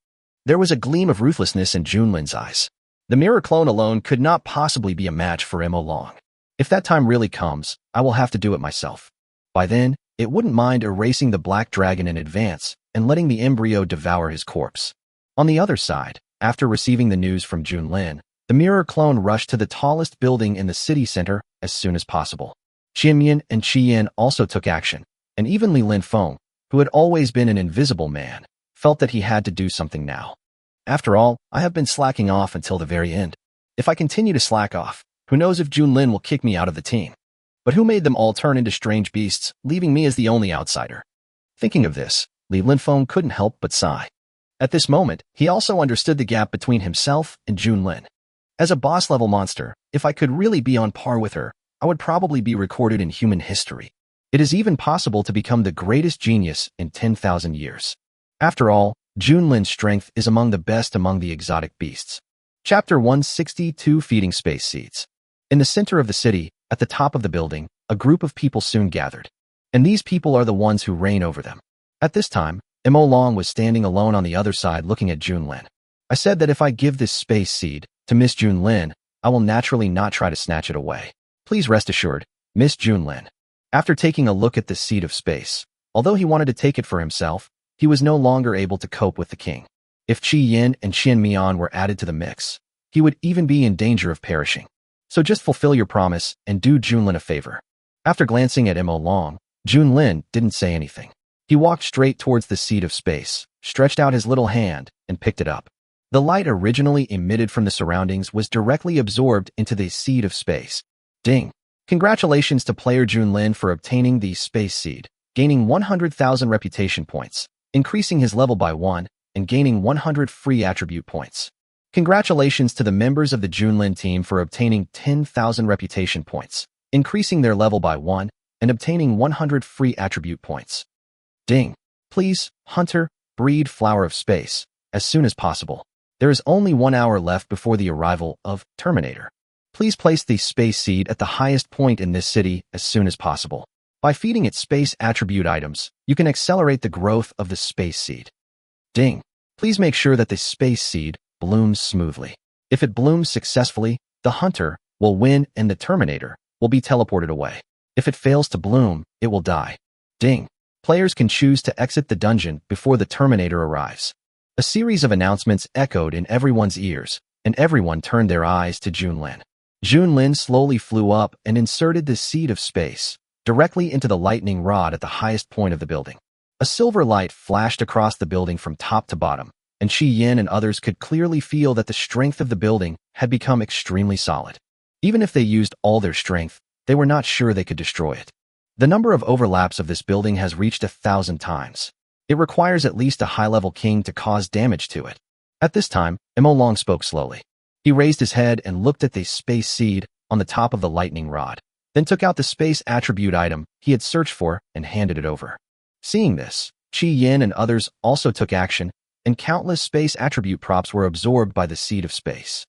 there was a gleam of ruthlessness in Junlin's eyes. The mirror clone alone could not possibly be a match for Mo Long. If that time really comes, I will have to do it myself. By then, it wouldn't mind erasing the black dragon in advance and letting the embryo devour his corpse. On the other side, after receiving the news from Junlin, the mirror clone rushed to the tallest building in the city center as soon as possible. Qianmian and Qiyan also took action, and even Li Linfeng, who had always been an invisible man, felt that he had to do something now. After all, I have been slacking off until the very end. If I continue to slack off, who knows if Junlin will kick me out of the team? But who made them all turn into strange beasts, leaving me as the only outsider? Thinking of this, Li Linfeng couldn't help but sigh. At this moment, he also understood the gap between himself and Junlin. As a boss-level monster, if I could really be on par with her, I would probably be recorded in human history. It is even possible to become the greatest genius in 10,000 years. After all, Junlin's strength is among the best among the exotic beasts. Chapter 162: Feeding Space Seeds. In the center of the city, at the top of the building, a group of people soon gathered. And these people are the ones who reign over them. At this time, Mo Long was standing alone on the other side looking at Junlin. I said that if I give this space seed to Miss Junlin, I will naturally not try to snatch it away. Please rest assured, Miss Junlin. After taking a look at the seed of space, although he wanted to take it for himself, he was no longer able to cope with the king. If Qi Yin and Qian Mian were added to the mix, he would even be in danger of perishing. So just fulfill your promise and do Junlin a favor. After glancing at Mo Long, Junlin didn't say anything. He walked straight towards the seed of space, stretched out his little hand, and picked it up. The light originally emitted from the surroundings was directly absorbed into the seed of space. Ding! Congratulations to player Junlin for obtaining the space seed, gaining 100,000 reputation points, increasing his level by 1, and gaining 100 free attribute points. Congratulations to the members of the Junlin team for obtaining 10,000 reputation points, increasing their level by 1, and obtaining 100 free attribute points. Ding! Please, Hunter, breed Flower of Space, as soon as possible. There is only 1 hour left before the arrival of Terminator. Please place the space seed at the highest point in this city as soon as possible. By feeding it space attribute items, you can accelerate the growth of the space seed. Ding! Please make sure that the space seed blooms smoothly. If it blooms successfully, the Hunter will win and the Terminator will be teleported away. If it fails to bloom, it will die. Ding! Players can choose to exit the dungeon before the Terminator arrives. A series of announcements echoed in everyone's ears, and everyone turned their eyes to Junlin. Junlin slowly flew up and inserted the seed of space directly into the lightning rod at the highest point of the building. A silver light flashed across the building from top to bottom, and Qi Yin and others could clearly feel that the strength of the building had become extremely solid. Even if they used all their strength, they were not sure they could destroy it. The number of overlaps of this building has reached 1,000 times. It requires at least a high-level king to cause damage to it. At this time, Mo Long spoke slowly. He raised his head and looked at the space seed on the top of the lightning rod, then took out the space attribute item he had searched for and handed it over. Seeing this, Qi Yin and others also took action, and countless space attribute props were absorbed by the seed of space.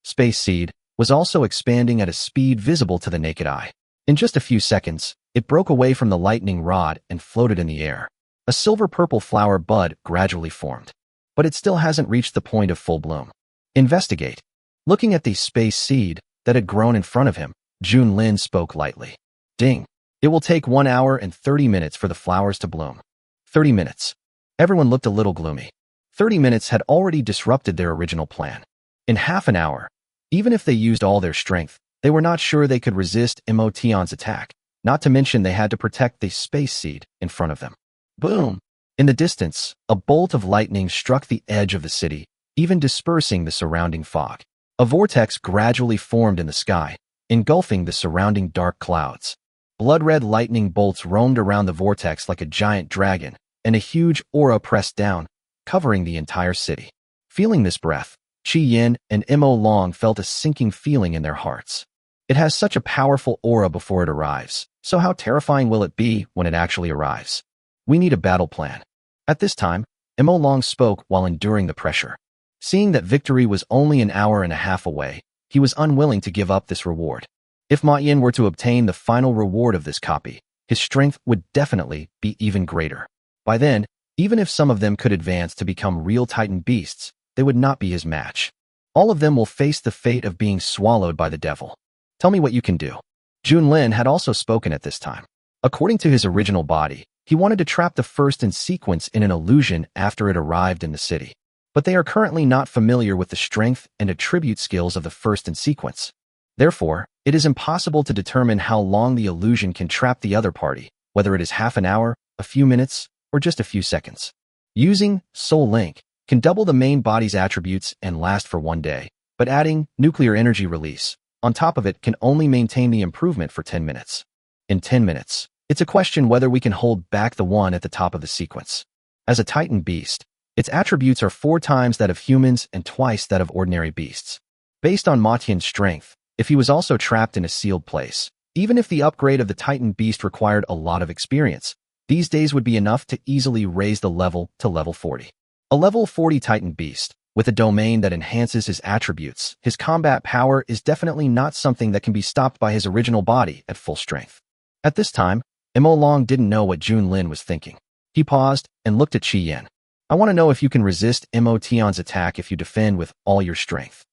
Space seed was also expanding at a speed visible to the naked eye. In just a few seconds, it broke away from the lightning rod and floated in the air. A silver-purple flower bud gradually formed, but it still hasn't reached the point of full bloom. Investigate. Looking at the space seed that had grown in front of him, Junlin spoke lightly. Ding! It will take 1 hour and 30 minutes for the flowers to bloom. 30 minutes. Everyone looked a little gloomy. 30 minutes had already disrupted their original plan. In half an hour, even if they used all their strength, they were not sure they could resist Mo Tian's attack, not to mention they had to protect the space seed in front of them. Boom! In the distance, a bolt of lightning struck the edge of the city, even dispersing the surrounding fog. A vortex gradually formed in the sky, engulfing the surrounding dark clouds. Blood-red lightning bolts roamed around the vortex like a giant dragon, and a huge aura pressed down, covering the entire city. Feeling this breath, Qi Yin and Mo Long felt a sinking feeling in their hearts. It has such a powerful aura before it arrives, so how terrifying will it be when it actually arrives? We need a battle plan. At this time, Mo Long spoke while enduring the pressure. Seeing that victory was only an hour and a half away, he was unwilling to give up this reward. If Ma Yin were to obtain the final reward of this copy, his strength would definitely be even greater. By then, even if some of them could advance to become real Titan beasts, they would not be his match. All of them will face the fate of being swallowed by the devil. Tell me what you can do. Junlin had also spoken at this time. According to his original body, he wanted to trap the first in sequence in an illusion after it arrived in the city. But they are currently not familiar with the strength and attribute skills of the first in sequence. Therefore, it is impossible to determine how long the illusion can trap the other party, whether it is half an hour, a few minutes, or just a few seconds. Using Soul Link can double the main body's attributes and last for 1 day, but adding nuclear energy release on top of it can only maintain the improvement for 10 minutes. In 10 minutes, it's a question whether we can hold back the one at the top of the sequence. As a Titan beast, its attributes are 4 times that of humans and twice that of ordinary beasts. Based on Ma Tian's strength, if he was also trapped in a sealed place, even if the upgrade of the Titan beast required a lot of experience, these days would be enough to easily raise the level to level 40. A level 40 Titan beast, with a domain that enhances his attributes, his combat power is definitely not something that can be stopped by his original body at full strength. At this time, Mo Long didn't know what Junlin was thinking. He paused and looked at Qi Yin. I want to know if you can resist Mo Tian's attack if you defend with all your strength.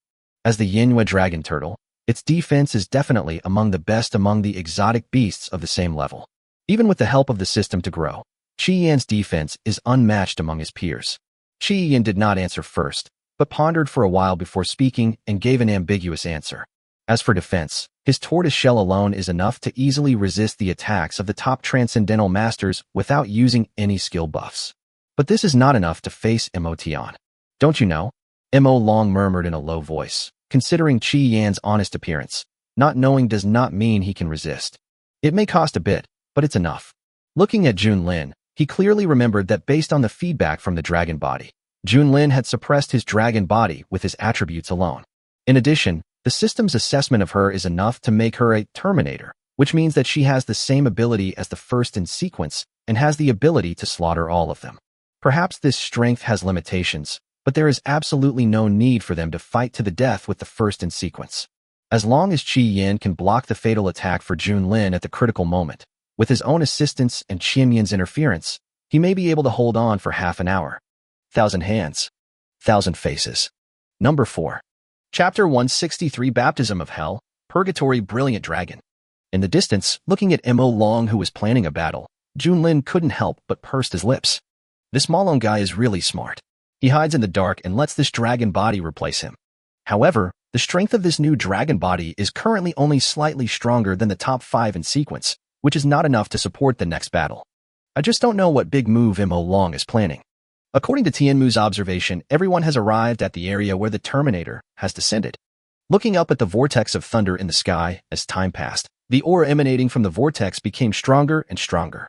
As the Yinhua dragon turtle, its defense is definitely among the best among the exotic beasts of the same level. Even with the help of the system to grow, Qi Yin's defense is unmatched among his peers. Qi Yin did not answer first, but pondered for a while before speaking and gave an ambiguous answer. As for defense, his tortoise shell alone is enough to easily resist the attacks of the top transcendental masters without using any skill buffs. But this is not enough to face Mo Tian. Don't you know? Mo Long murmured in a low voice, considering Qi Yan's honest appearance. Not knowing does not mean he can resist. It may cost a bit, but it's enough. Looking at Junlin, he clearly remembered that based on the feedback from the dragon body, Junlin had suppressed his dragon body with his attributes alone. In addition, the system's assessment of her is enough to make her a Terminator, which means that she has the same ability as the first in sequence and has the ability to slaughter all of them. Perhaps this strength has limitations, but there is absolutely no need for them to fight to the death with the first in sequence. As long as Qi Yin can block the fatal attack for Junlin at the critical moment, with his own assistance and Qi Yin's interference, he may be able to hold on for half an hour. 1,000 hands. 1,000 faces. Number 4. Chapter 163 Baptism of Hell, Purgatory Brilliant Dragon. In the distance, looking at Mo Long who was planning a battle, Junlin couldn't help but pursed his lips. This Malone guy is really smart. He hides in the dark and lets this dragon body replace him. However, the strength of this new dragon body is currently only slightly stronger than the top 5 in sequence, which is not enough to support the next battle. I just don't know what big move Mo Long is planning. According to Tianmu's observation, everyone has arrived at the area where the Terminator has descended. Looking up at the vortex of thunder in the sky, as time passed, the aura emanating from the vortex became stronger and stronger.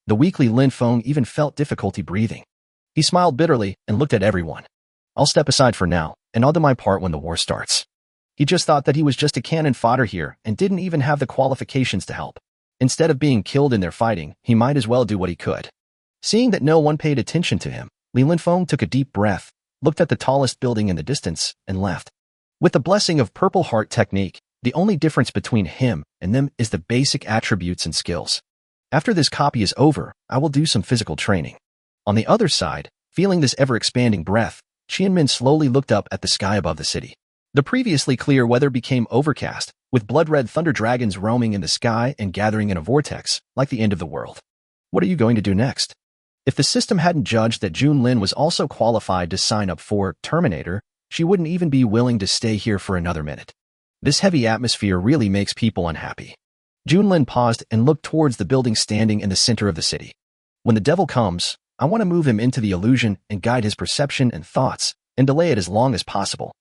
The weakly Lin Feng even felt difficulty breathing. He smiled bitterly and looked at everyone. I'll step aside for now, and I'll do my part when the war starts. He just thought that he was just a cannon fodder here and didn't even have the qualifications to help. Instead of being killed in their fighting, he might as well do what he could. Seeing that no one paid attention to him, Li Linfeng took a deep breath, looked at the tallest building in the distance, and left. With the blessing of Purple Heart technique, the only difference between him and them is the basic attributes and skills. After this copy is over, I will do some physical training. On the other side, feeling this ever-expanding breath, Qianmin slowly looked up at the sky above the city. The previously clear weather became overcast, with blood-red thunder dragons roaming in the sky and gathering in a vortex, like the end of the world. What are you going to do next? If the system hadn't judged that Junlin was also qualified to sign up for Terminator, she wouldn't even be willing to stay here for another minute. This heavy atmosphere really makes people unhappy. Junlin paused and looked towards the building standing in the center of the city. When the devil comes, I want to move him into the illusion and guide his perception and thoughts, and delay it as long as possible.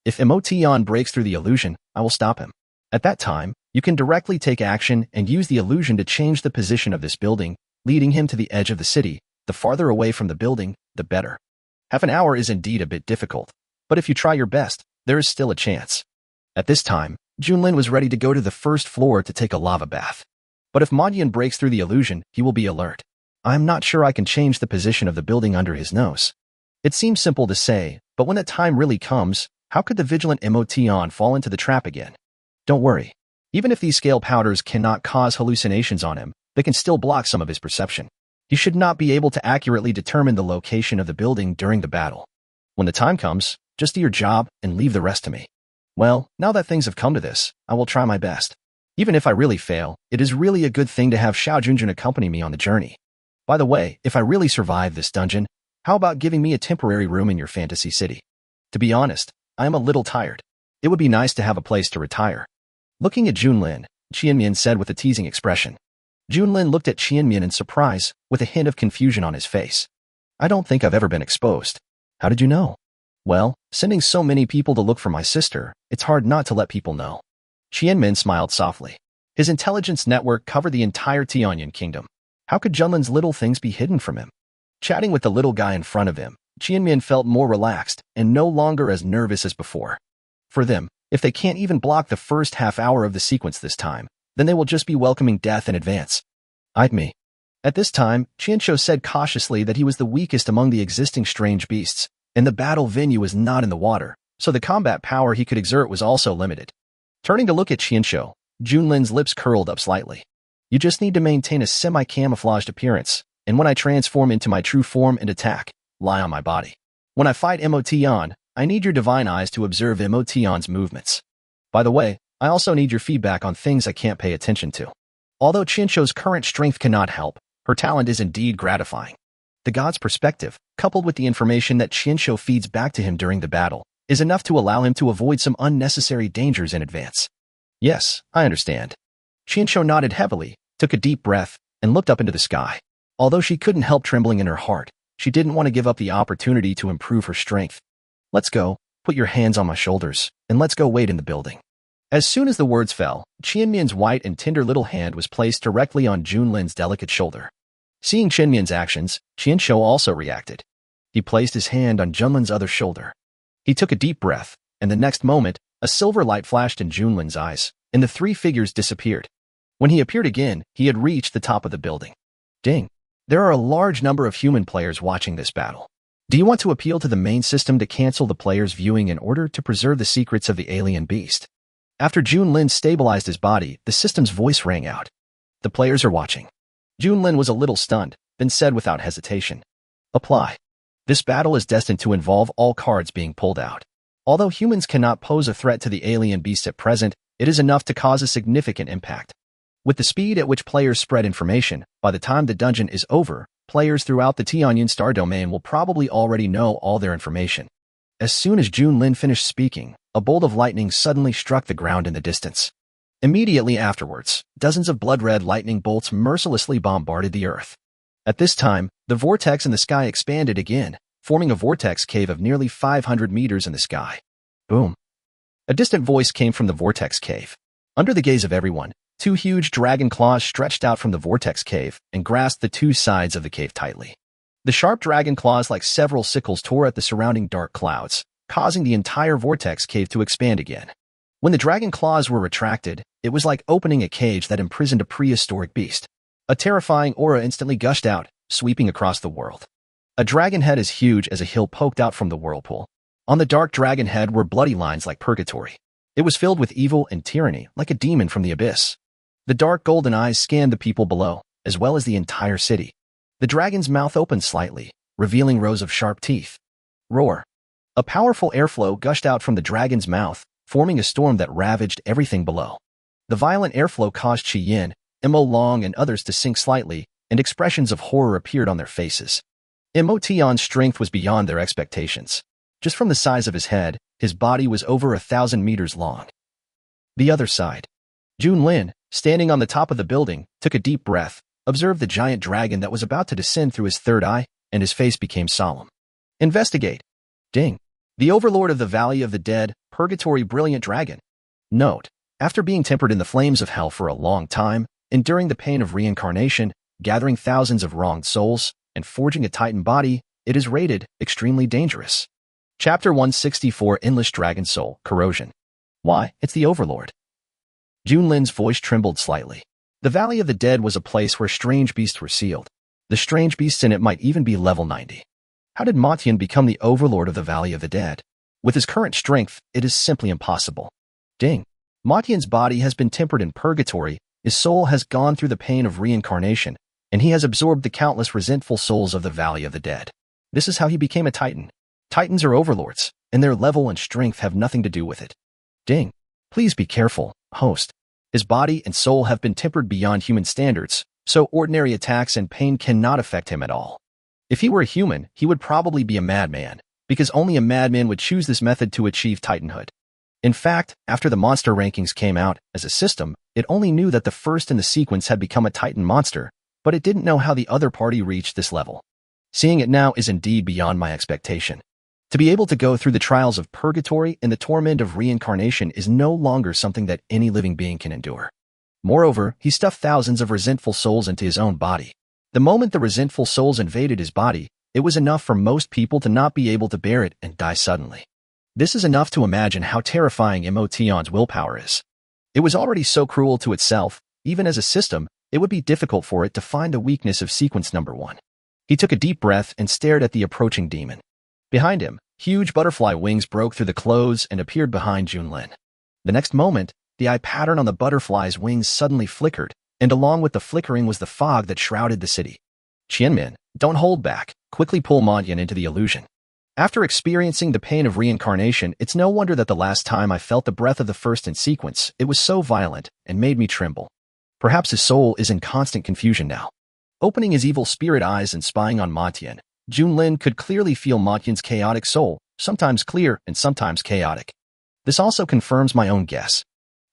If Emotion breaks through the illusion, I will stop him. At that time, you can directly take action and use the illusion to change the position of this building, leading him to the edge of the city. The farther away from the building, the better. Half an hour is indeed a bit difficult, but if you try your best, there is still a chance. At this time, Junlin was ready to go to the first floor to take a lava bath. But if Modyan breaks through the illusion, he will be alert. I am not sure I can change the position of the building under his nose. It seems simple to say, but when that time really comes, how could the vigilant Emotion fall into the trap again? Don't worry. Even if these scale powders cannot cause hallucinations on him, they can still block some of his perception. He should not be able to accurately determine the location of the building during the battle. When the time comes, just do your job and leave the rest to me. Well, now that things have come to this, I will try my best. Even if I really fail, it is really a good thing to have Xiao Junjun accompany me on the journey. By the way, if I really survive this dungeon, how about giving me a temporary room in your fantasy city? To be honest, I am a little tired. It would be nice to have a place to retire. Looking at Junlin, Qianmian said with a teasing expression. Junlin looked at Qianmian in surprise, with a hint of confusion on his face. I don't think I've ever been exposed. How did you know? Well, sending so many people to look for my sister, it's hard not to let people know. Qianmin smiled softly. His intelligence network covered the entire Tianyan kingdom. How could Junlin's little things be hidden from him? Chatting with the little guy in front of him, Qianmin felt more relaxed and no longer as nervous as before. For them, if they can't even block the first half hour of the sequence this time, then they will just be welcoming death in advance. Eyed me. At this time, Qianshou said cautiously that he was the weakest among the existing strange beasts, and the battle venue was not in the water, so the combat power he could exert was also limited. Turning to look at Qianshou, Junlin's lips curled up slightly. You just need to maintain a semi-camouflaged appearance, and when I transform into my true form and attack, lie on my body. When I fight Emotion, I need your divine eyes to observe Emotion's movements. By the way, I also need your feedback on things I can't pay attention to. Although Qianshou's current strength cannot help, her talent is indeed gratifying. The god's perspective, coupled with the information that Qianshou feeds back to him during the battle, is enough to allow him to avoid some unnecessary dangers in advance. Yes, I understand. Qianshou nodded heavily, took a deep breath, and looked up into the sky. Although she couldn't help trembling in her heart, she didn't want to give up the opportunity to improve her strength. Let's go, put your hands on my shoulders, and let's go wait in the building. As soon as the words fell, Qianmian's white and tender little hand was placed directly on Junlin's delicate shoulder. Seeing Qianmian's actions, Qianshou also reacted. He placed his hand on Junlin's other shoulder. He took a deep breath, and the next moment, a silver light flashed in Junlin's eyes, and the three figures disappeared. When he appeared again, he had reached the top of the building. Ding! There are a large number of human players watching this battle. Do you want to appeal to the main system to cancel the players' viewing in order to preserve the secrets of the alien beast? After Junlin stabilized his body, the system's voice rang out. The players are watching. Junlin was a little stunned, then said without hesitation. Apply. This battle is destined to involve all cards being pulled out. Although humans cannot pose a threat to the alien beast at present, it is enough to cause a significant impact. With the speed at which players spread information, by the time the dungeon is over, players throughout the Tianyan Star Domain will probably already know all their information. As soon as Junlin finished speaking, a bolt of lightning suddenly struck the ground in the distance. Immediately afterwards, dozens of blood-red lightning bolts mercilessly bombarded the earth. At this time, the vortex in the sky expanded again, forming a vortex cave of nearly 500 meters in the sky. Boom. A distant voice came from the vortex cave. Under the gaze of everyone, two huge dragon claws stretched out from the vortex cave and grasped the two sides of the cave tightly. The sharp dragon claws like several sickles tore at the surrounding dark clouds, causing the entire vortex cave to expand again. When the dragon claws were retracted, it was like opening a cage that imprisoned a prehistoric beast. A terrifying aura instantly gushed out, sweeping across the world. A dragon head as huge as a hill poked out from the whirlpool. On the dark dragon head were bloody lines like purgatory. It was filled with evil and tyranny, like a demon from the abyss. The dark golden eyes scanned the people below, as well as the entire city. The dragon's mouth opened slightly, revealing rows of sharp teeth. Roar. A powerful airflow gushed out from the dragon's mouth, forming a storm that ravaged everything below. The violent airflow caused Qi Yin, Mo Long, and others to sink slightly, and expressions of horror appeared on their faces. Emotion's strength was beyond their expectations. Just from the size of his head, his body was over 1,000 meters long. The other side. Junlin, standing on the top of the building, took a deep breath, observed the giant dragon that was about to descend through his third eye, and his face became solemn. Investigate. Ding. The overlord of the Valley of the Dead, Purgatory Brilliant Dragon. Note: after being tempered in the flames of hell for a long time, enduring the pain of reincarnation, gathering thousands of wronged souls, and forging a titan body, it is rated extremely dangerous. Chapter 164 Endless Dragon Soul, Corrosion. Why, it's the Overlord. Junlin's voice trembled slightly. The Valley of the Dead was a place where strange beasts were sealed. The strange beasts in it might even be level 90. How did Matian become the Overlord of the Valley of the Dead? With his current strength, it is simply impossible. Ding. Matian's body has been tempered in purgatory, his soul has gone through the pain of reincarnation, and he has absorbed the countless resentful souls of the Valley of the Dead. This is how he became a titan. Titans are overlords, and their level and strength have nothing to do with it. Ding. Please be careful, host. His body and soul have been tempered beyond human standards, so ordinary attacks and pain cannot affect him at all. If he were a human, he would probably be a madman, because only a madman would choose this method to achieve titanhood. In fact, after the monster rankings came out as a system, it only knew that the first in the sequence had become a titan monster, but it didn't know how the other party reached this level. Seeing it now is indeed beyond my expectation. To be able to go through the trials of purgatory and the torment of reincarnation is no longer something that any living being can endure. Moreover, he stuffed thousands of resentful souls into his own body. The moment the resentful souls invaded his body, it was enough for most people to not be able to bear it and die suddenly. This is enough to imagine how terrifying Emotion's willpower is. It was already so cruel to itself, even as a system, it would be difficult for it to find a weakness of sequence number 1. He took a deep breath and stared at the approaching demon. Behind him, huge butterfly wings broke through the clothes and appeared behind Junlin. The next moment, the eye pattern on the butterfly's wings suddenly flickered, and along with the flickering was the fog that shrouded the city. Qianmin, don't hold back, quickly pull Matian into the illusion. After experiencing the pain of reincarnation, it's no wonder that the last time I felt the breath of the first in sequence, it was so violent and made me tremble. Perhaps his soul is in constant confusion now. Opening his evil spirit eyes and spying on Matian, Junlin could clearly feel Matian's chaotic soul, sometimes clear and sometimes chaotic. This also confirms my own guess.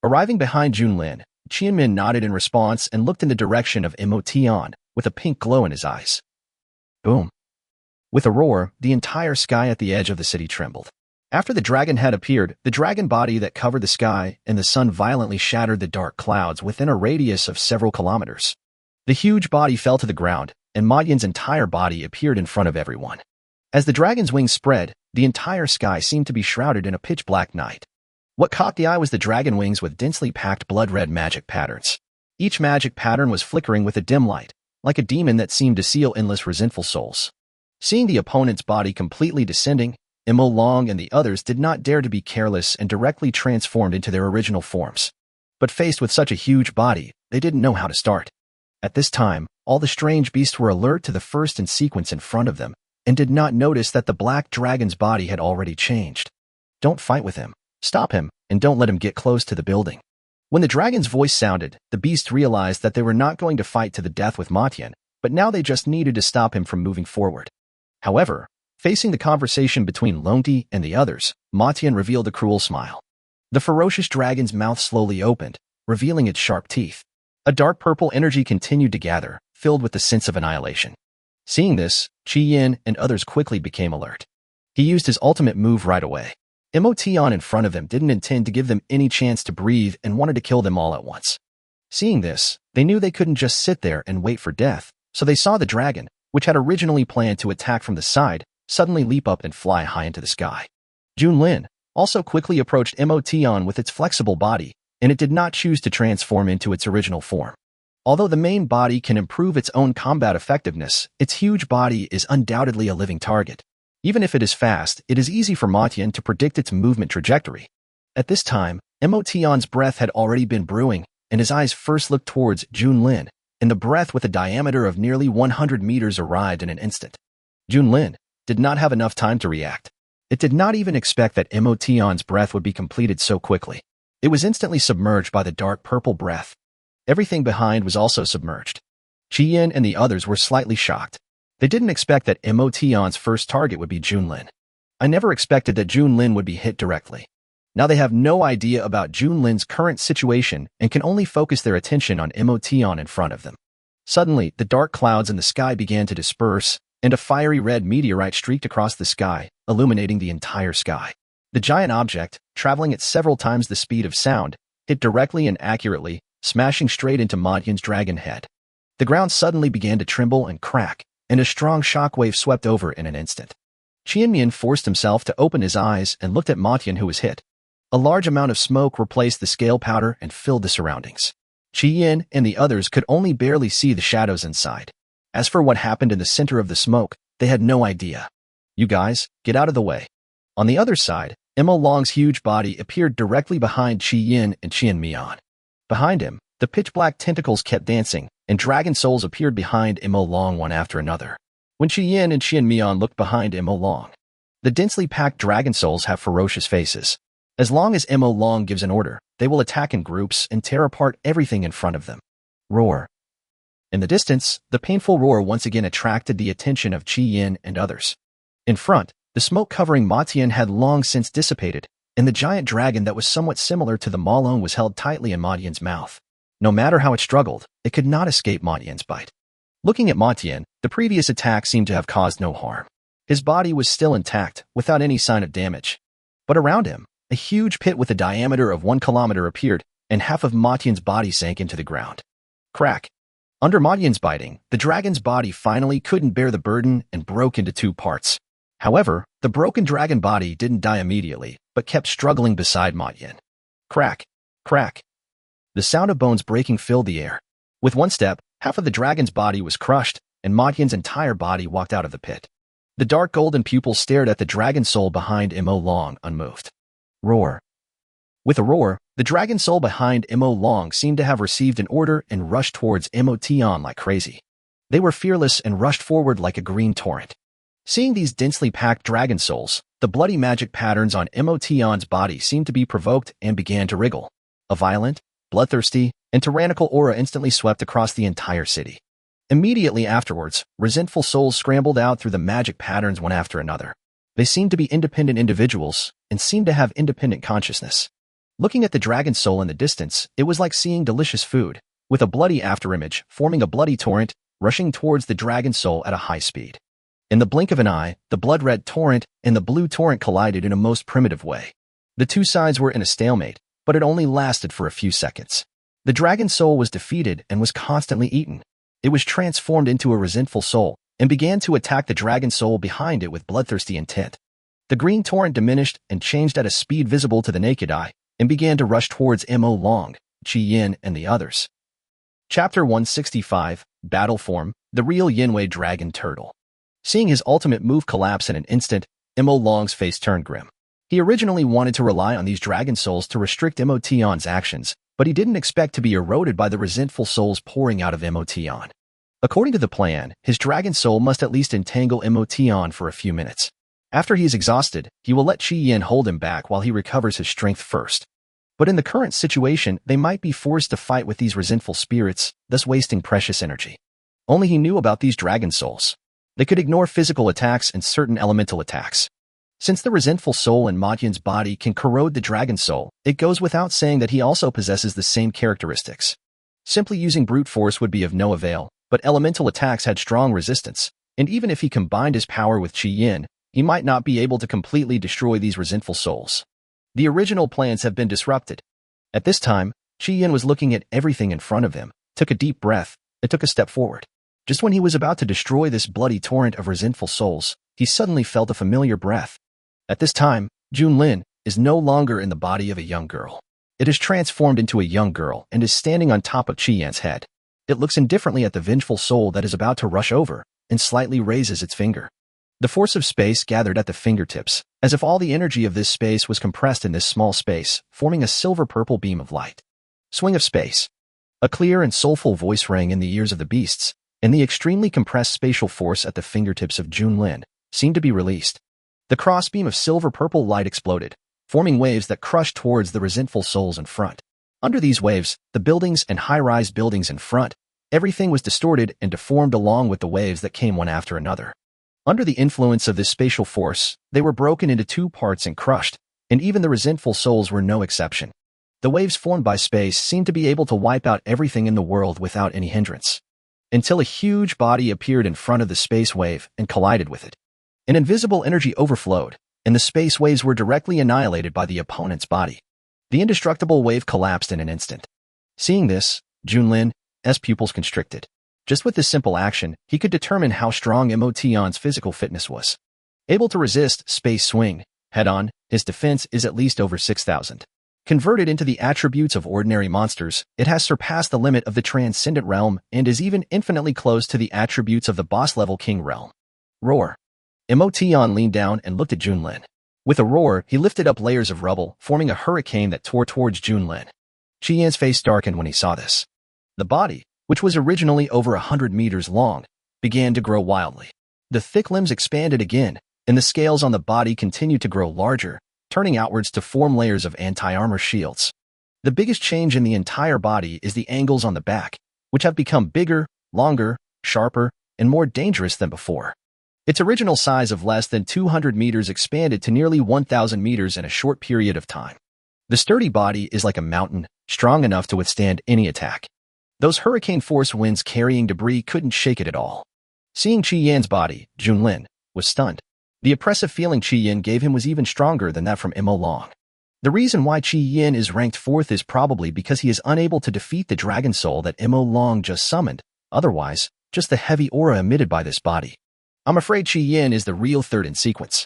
Arriving behind Junlin, Qianmin nodded in response and looked in the direction of Emotion, with a pink glow in his eyes. Boom. With a roar, the entire sky at the edge of the city trembled. After the dragon had appeared, the dragon body that covered the sky and the sun violently shattered the dark clouds within a radius of several kilometers. The huge body fell to the ground, and Matian's entire body appeared in front of everyone. As the dragon's wings spread, the entire sky seemed to be shrouded in a pitch-black night. What caught the eye was the dragon wings with densely packed blood-red magic patterns. Each magic pattern was flickering with a dim light, like a demon that seemed to seal endless resentful souls. Seeing the opponent's body completely descending, Imo Long and the others did not dare to be careless and directly transformed into their original forms. But faced with such a huge body, they didn't know how to start. At this time, all the strange beasts were alert to the first in sequence in front of them, and did not notice that the black dragon's body had already changed. Don't fight with him. Stop him, and don't let him get close to the building. When the dragon's voice sounded, the beasts realized that they were not going to fight to the death with Matian, but now they just needed to stop him from moving forward. However, facing the conversation between Longti and the others, Matian revealed a cruel smile. The ferocious dragon's mouth slowly opened, revealing its sharp teeth. A dark purple energy continued to gather, filled with the sense of annihilation. Seeing this, Qi Yin and others quickly became alert. He used his ultimate move right away. Emotion in front of him didn't intend to give them any chance to breathe and wanted to kill them all at once. Seeing this, they knew they couldn't just sit there and wait for death, so they saw the dragon, which had originally planned to attack from the side, suddenly leap up and fly high into the sky. Junlin also quickly approached Emotion with its flexible body, and it did not choose to transform into its original form. Although the main body can improve its own combat effectiveness, its huge body is undoubtedly a living target. Even if it is fast, it is easy for Matian to predict its movement trajectory. At this time, Emotion's breath had already been brewing, and his eyes first looked towards Junlin, and the breath with a diameter of nearly 100 meters arrived in an instant. Junlin did not have enough time to react. It did not even expect that Emotion's breath would be completed so quickly. It was instantly submerged by the dark purple breath. Everything behind was also submerged. Qi Yin and the others were slightly shocked. They didn't expect that Emotion's first target would be Junlin. I never expected that Junlin would be hit directly. Now they have no idea about Junlin's current situation and can only focus their attention on Emotion in front of them. Suddenly, the dark clouds in the sky began to disperse, and a fiery red meteorite streaked across the sky, illuminating the entire sky. The giant object, traveling at several times the speed of sound, hit directly and accurately, smashing straight into Matian's dragon head. The ground suddenly began to tremble and crack, and a strong shockwave swept over in an instant. Qianmian forced himself to open his eyes and looked at Matian, who was hit. A large amount of smoke replaced the scale powder and filled the surroundings. Qian and the others could only barely see the shadows inside. As for what happened in the center of the smoke, they had no idea. "You guys, get out of the way." On the other side, Imo Long's huge body appeared directly behind Qian and Qianmian. Behind him, the pitch-black tentacles kept dancing, and dragon souls appeared behind Imo Long one after another. When Qian and Qianmian looked behind Imo Long, the densely packed dragon souls have ferocious faces. As long as Imo Long gives an order, they will attack in groups and tear apart everything in front of them. Roar. In the distance, the painful roar once again attracted the attention of Qian and others. In front, the smoke covering Matian had long since dissipated, and the giant dragon that was somewhat similar to the Malone was held tightly in Matian's mouth. No matter how it struggled, it could not escape Matian's bite. Looking at Matian, the previous attack seemed to have caused no harm. His body was still intact, without any sign of damage. But around him, a huge pit with a diameter of 1 kilometer appeared, and half of Matian's body sank into the ground. Crack. Under Matian's biting, the dragon's body finally couldn't bear the burden and broke into 2 parts. However, the broken dragon body didn't die immediately, but kept struggling beside Matian. Crack. Crack. The sound of bones breaking filled the air. With one step, half of the dragon's body was crushed, and Matian's entire body walked out of the pit. The dark golden pupils stared at the dragon soul behind Imo Long, unmoved. Roar. With a roar, the dragon soul behind Imo Long seemed to have received an order and rushed towards Imo Tian like crazy. They were fearless and rushed forward like a green torrent. Seeing these densely packed dragon souls, the bloody magic patterns on Imo Tian's body seemed to be provoked and began to wriggle. A violent, bloodthirsty, and tyrannical aura instantly swept across the entire city. Immediately afterwards, resentful souls scrambled out through the magic patterns one after another. They seemed to be independent individuals and seemed to have independent consciousness. Looking at the dragon soul in the distance, it was like seeing delicious food, with a bloody afterimage forming a bloody torrent, rushing towards the dragon soul at a high speed. In the blink of an eye, the blood-red torrent and the blue torrent collided in a most primitive way. The two sides were in a stalemate, but it only lasted for a few seconds. The dragon soul was defeated and was constantly eaten. It was transformed into a resentful soul and began to attack the dragon soul behind it with bloodthirsty intent. The green torrent diminished and changed at a speed visible to the naked eye and began to rush towards Imo Long, Qian, and the others. Chapter 165, Battle Form, the Real Yinwei Dragon Turtle. Seeing his ultimate move collapse in an instant, Imo Long's face turned grim. He originally wanted to rely on these dragon souls to restrict Imo Tian's actions, but he didn't expect to be eroded by the resentful souls pouring out of Imo Tian. According to the plan, his dragon soul must at least entangle Imo Tian for a few minutes. After he is exhausted, he will let Qian hold him back while he recovers his strength first. But in the current situation, they might be forced to fight with these resentful spirits, thus wasting precious energy. Only he knew about these dragon souls. They could ignore physical attacks and certain elemental attacks. Since the resentful soul in Matian's body can corrode the dragon soul, it goes without saying that he also possesses the same characteristics. Simply using brute force would be of no avail, but elemental attacks had strong resistance, and even if he combined his power with Qian, he might not be able to completely destroy these resentful souls. The original plans have been disrupted. At this time, Qian was looking at everything in front of him, took a deep breath, and took a step forward. Just when he was about to destroy this bloody torrent of resentful souls, he suddenly felt a familiar breath. At this time, Junlin is no longer in the body of a young girl. It is transformed into a young girl and is standing on top of Qian's head. It looks indifferently at the vengeful soul that is about to rush over and slightly raises its finger. The force of space gathered at the fingertips, as if all the energy of this space was compressed in this small space, forming a silver-purple beam of light. Swing of space. A clear and soulful voice rang in the ears of the beasts, and the extremely compressed spatial force at the fingertips of Junlin seemed to be released. The crossbeam of silver-purple light exploded, forming waves that crushed towards the resentful souls in front. Under these waves, the buildings and high-rise buildings in front, everything was distorted and deformed along with the waves that came one after another. Under the influence of this spatial force, they were broken into 2 parts and crushed, and even the resentful souls were no exception. The waves formed by space seemed to be able to wipe out everything in the world without any hindrance. until a huge body appeared in front of the space wave and collided with it. An invisible energy overflowed, and the space waves were directly annihilated by the opponent's body. The indestructible wave collapsed in an instant. Seeing this, Junlin's pupils constricted. Just with this simple action, he could determine how strong Motion's physical fitness was. Able to resist space swing head-on, his defense is at least over 6,000. Converted into the attributes of ordinary monsters, it has surpassed the limit of the transcendent realm and is even infinitely close to the attributes of the boss-level king realm. Roar. Motion leaned down and looked at Junlin. With a roar, he lifted up layers of rubble, forming a hurricane that tore towards Junlin. Qian's face darkened when he saw this. The body, which was originally over 100 meters long, began to grow wildly. The thick limbs expanded again, and the scales on the body continued to grow larger, turning outwards to form layers of anti-armor shields. The biggest change in the entire body is the angles on the back, which have become bigger, longer, sharper, and more dangerous than before. Its original size of less than 200 meters expanded to nearly 1,000 meters in a short period of time. The sturdy body is like a mountain, strong enough to withstand any attack. Those hurricane-force winds carrying debris couldn't shake it at all. Seeing Qian's body, Junlin was stunned. The oppressive feeling Qian gave him was even stronger than that from Mo Long. The reason why Qian is ranked 4th is probably because he is unable to defeat the dragon soul that Mo Long just summoned, otherwise, just the heavy aura emitted by this body. I'm afraid Qian is the real third in sequence.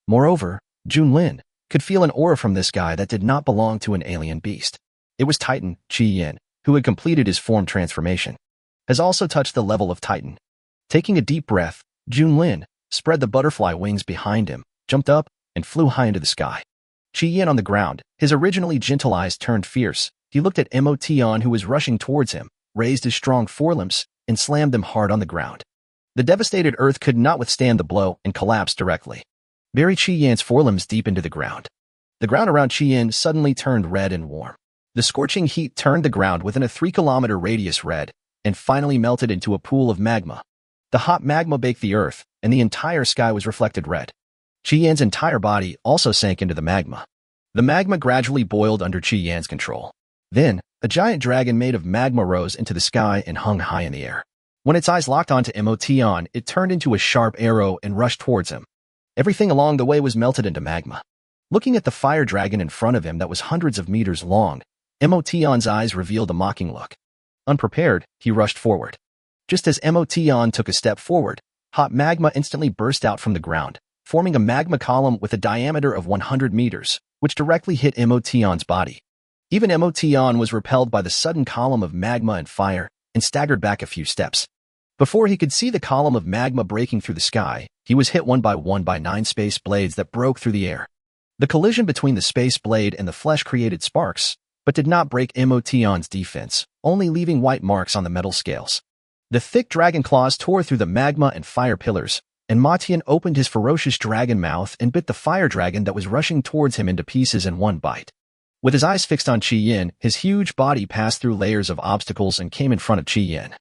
Moreover, Junlin could feel an aura from this guy that did not belong to an alien beast. It was Titan, Qian, who had completed his form transformation, has also touched the level of Titan. Taking a deep breath, Junlin spread the butterfly wings behind him, jumped up, and flew high into the sky. Qian on the ground, his originally gentle eyes turned fierce. He looked at Motion, who was rushing towards him, raised his strong forelimbs, and slammed them hard on the ground. The devastated earth could not withstand the blow and collapsed directly. Bury Qian's forelimbs deep into the ground. The ground around Qian suddenly turned red and warm. The scorching heat turned the ground within a 3-kilometer radius red, and finally melted into a pool of magma. The hot magma baked the earth, and the entire sky was reflected red. Qian's entire body also sank into the magma. The magma gradually boiled under Qian's control. Then, a giant dragon made of magma rose into the sky and hung high in the air. When its eyes locked onto Motion, it turned into a sharp arrow and rushed towards him. Everything along the way was melted into magma. Looking at the fire dragon in front of him that was hundreds of meters long, Motion's eyes revealed a mocking look. Unprepared, he rushed forward. Just as Motion took a step forward, hot magma instantly burst out from the ground, forming a magma column with a diameter of 100 meters, which directly hit Motion's body. Even Motion was repelled by the sudden column of magma and fire, and staggered back a few steps. Before he could see the column of magma breaking through the sky, he was hit one by 9 space blades that broke through the air. The collision between the space blade and the flesh created sparks, but did not break Motion's defense, only leaving white marks on the metal scales. The thick dragon claws tore through the magma and fire pillars, and Motion opened his ferocious dragon mouth and bit the fire dragon that was rushing towards him into pieces in one bite. With his eyes fixed on Qian, his huge body passed through layers of obstacles and came in front of Qian.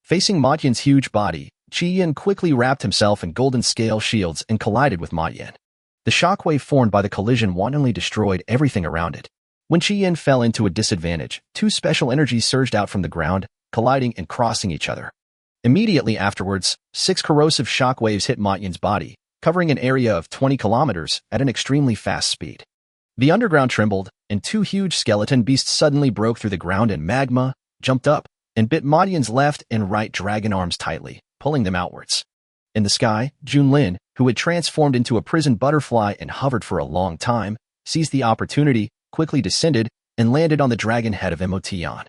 Facing Motion's huge body, Qian quickly wrapped himself in golden scale shields and collided with Motion. The shockwave formed by the collision wantonly destroyed everything around it. When Qian fell into a disadvantage, 2 special energies surged out from the ground, colliding and crossing each other. Immediately afterwards, 6 corrosive shockwaves hit Motion's body, covering an area of 20 kilometers at an extremely fast speed. The underground trembled, and 2 huge skeleton beasts suddenly broke through the ground in magma, jumped up, and bit Motion's left and right dragon arms tightly, pulling them outwards. In the sky, Junlin, who had transformed into a prison butterfly and hovered for a long time, seized the opportunity, quickly descended, and landed on the dragon head of Motion.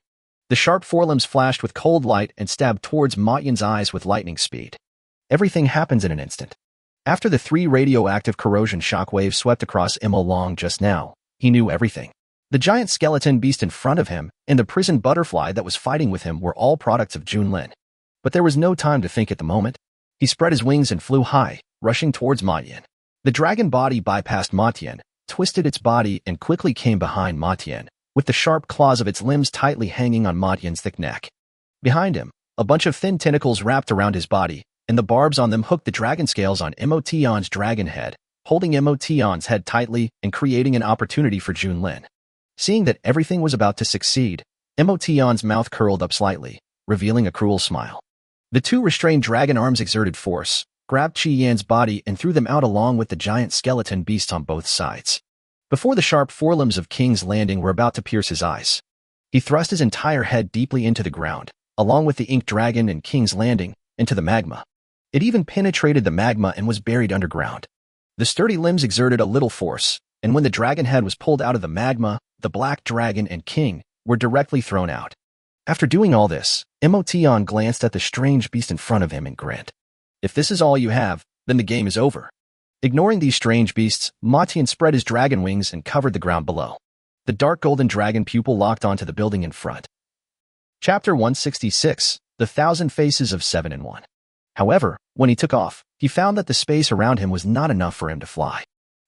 The sharp forelimbs flashed with cold light and stabbed towards Motion's eyes with lightning speed. Everything happens in an instant. After the 3 radioactive corrosion shockwaves swept across Mo Long just now, he knew everything. The giant skeleton beast in front of him and the prison butterfly that was fighting with him were all products of Junlin. But there was no time to think at the moment. He spread his wings and flew high, rushing towards Motion. The dragon body bypassed Motion, twisted its body and quickly came behind Motion, with the sharp claws of its limbs tightly hanging on Motion's thick neck. Behind him, a bunch of thin tentacles wrapped around his body, and the barbs on them hooked the dragon scales on Motion's dragon head, holding Motion's head tightly and creating an opportunity for Junlin. Seeing that everything was about to succeed, Motion's mouth curled up slightly, revealing a cruel smile. The two restrained dragon arms exerted force, grabbed Qi Yan's body and threw them out along with the giant skeleton beasts on both sides. Before the sharp forelimbs of King's Landing were about to pierce his eyes, he thrust his entire head deeply into the ground, along with the ink dragon and King's Landing, into the magma. It even penetrated the magma and was buried underground. The sturdy limbs exerted a little force, and when the dragon head was pulled out of the magma, the black dragon and king were directly thrown out. After doing all this, Emotion glanced at the strange beast in front of him and grinned. If this is all you have, then the game is over. Ignoring these strange beasts, Motian spread his dragon wings and covered the ground below. The dark golden dragon pupil locked onto the building in front. Chapter 166, The Thousand Faces of 7 in 1. However, when he took off, he found that the space around him was not enough for him to fly.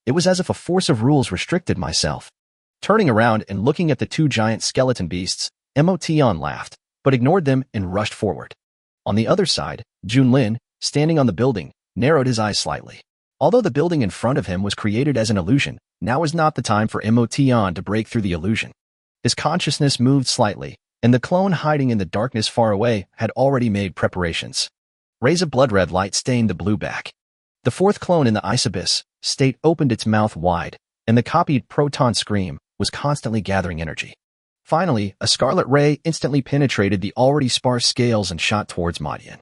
It was as if a force of rules restricted myself. Turning around and looking at the two giant skeleton beasts, Emotion laughed, but ignored them and rushed forward. On the other side, Junlin, standing on the building, narrowed his eyes slightly. Although the building in front of him was created as an illusion, now was not the time for Emotion to break through the illusion. His consciousness moved slightly, and the clone hiding in the darkness far away had already made preparations. Rays of blood red light stained the blue back. The fourth clone in the ice abyss state opened its mouth wide, and the copied proton scream was constantly gathering energy. Finally, a scarlet ray instantly penetrated the already sparse scales and shot towards Motian.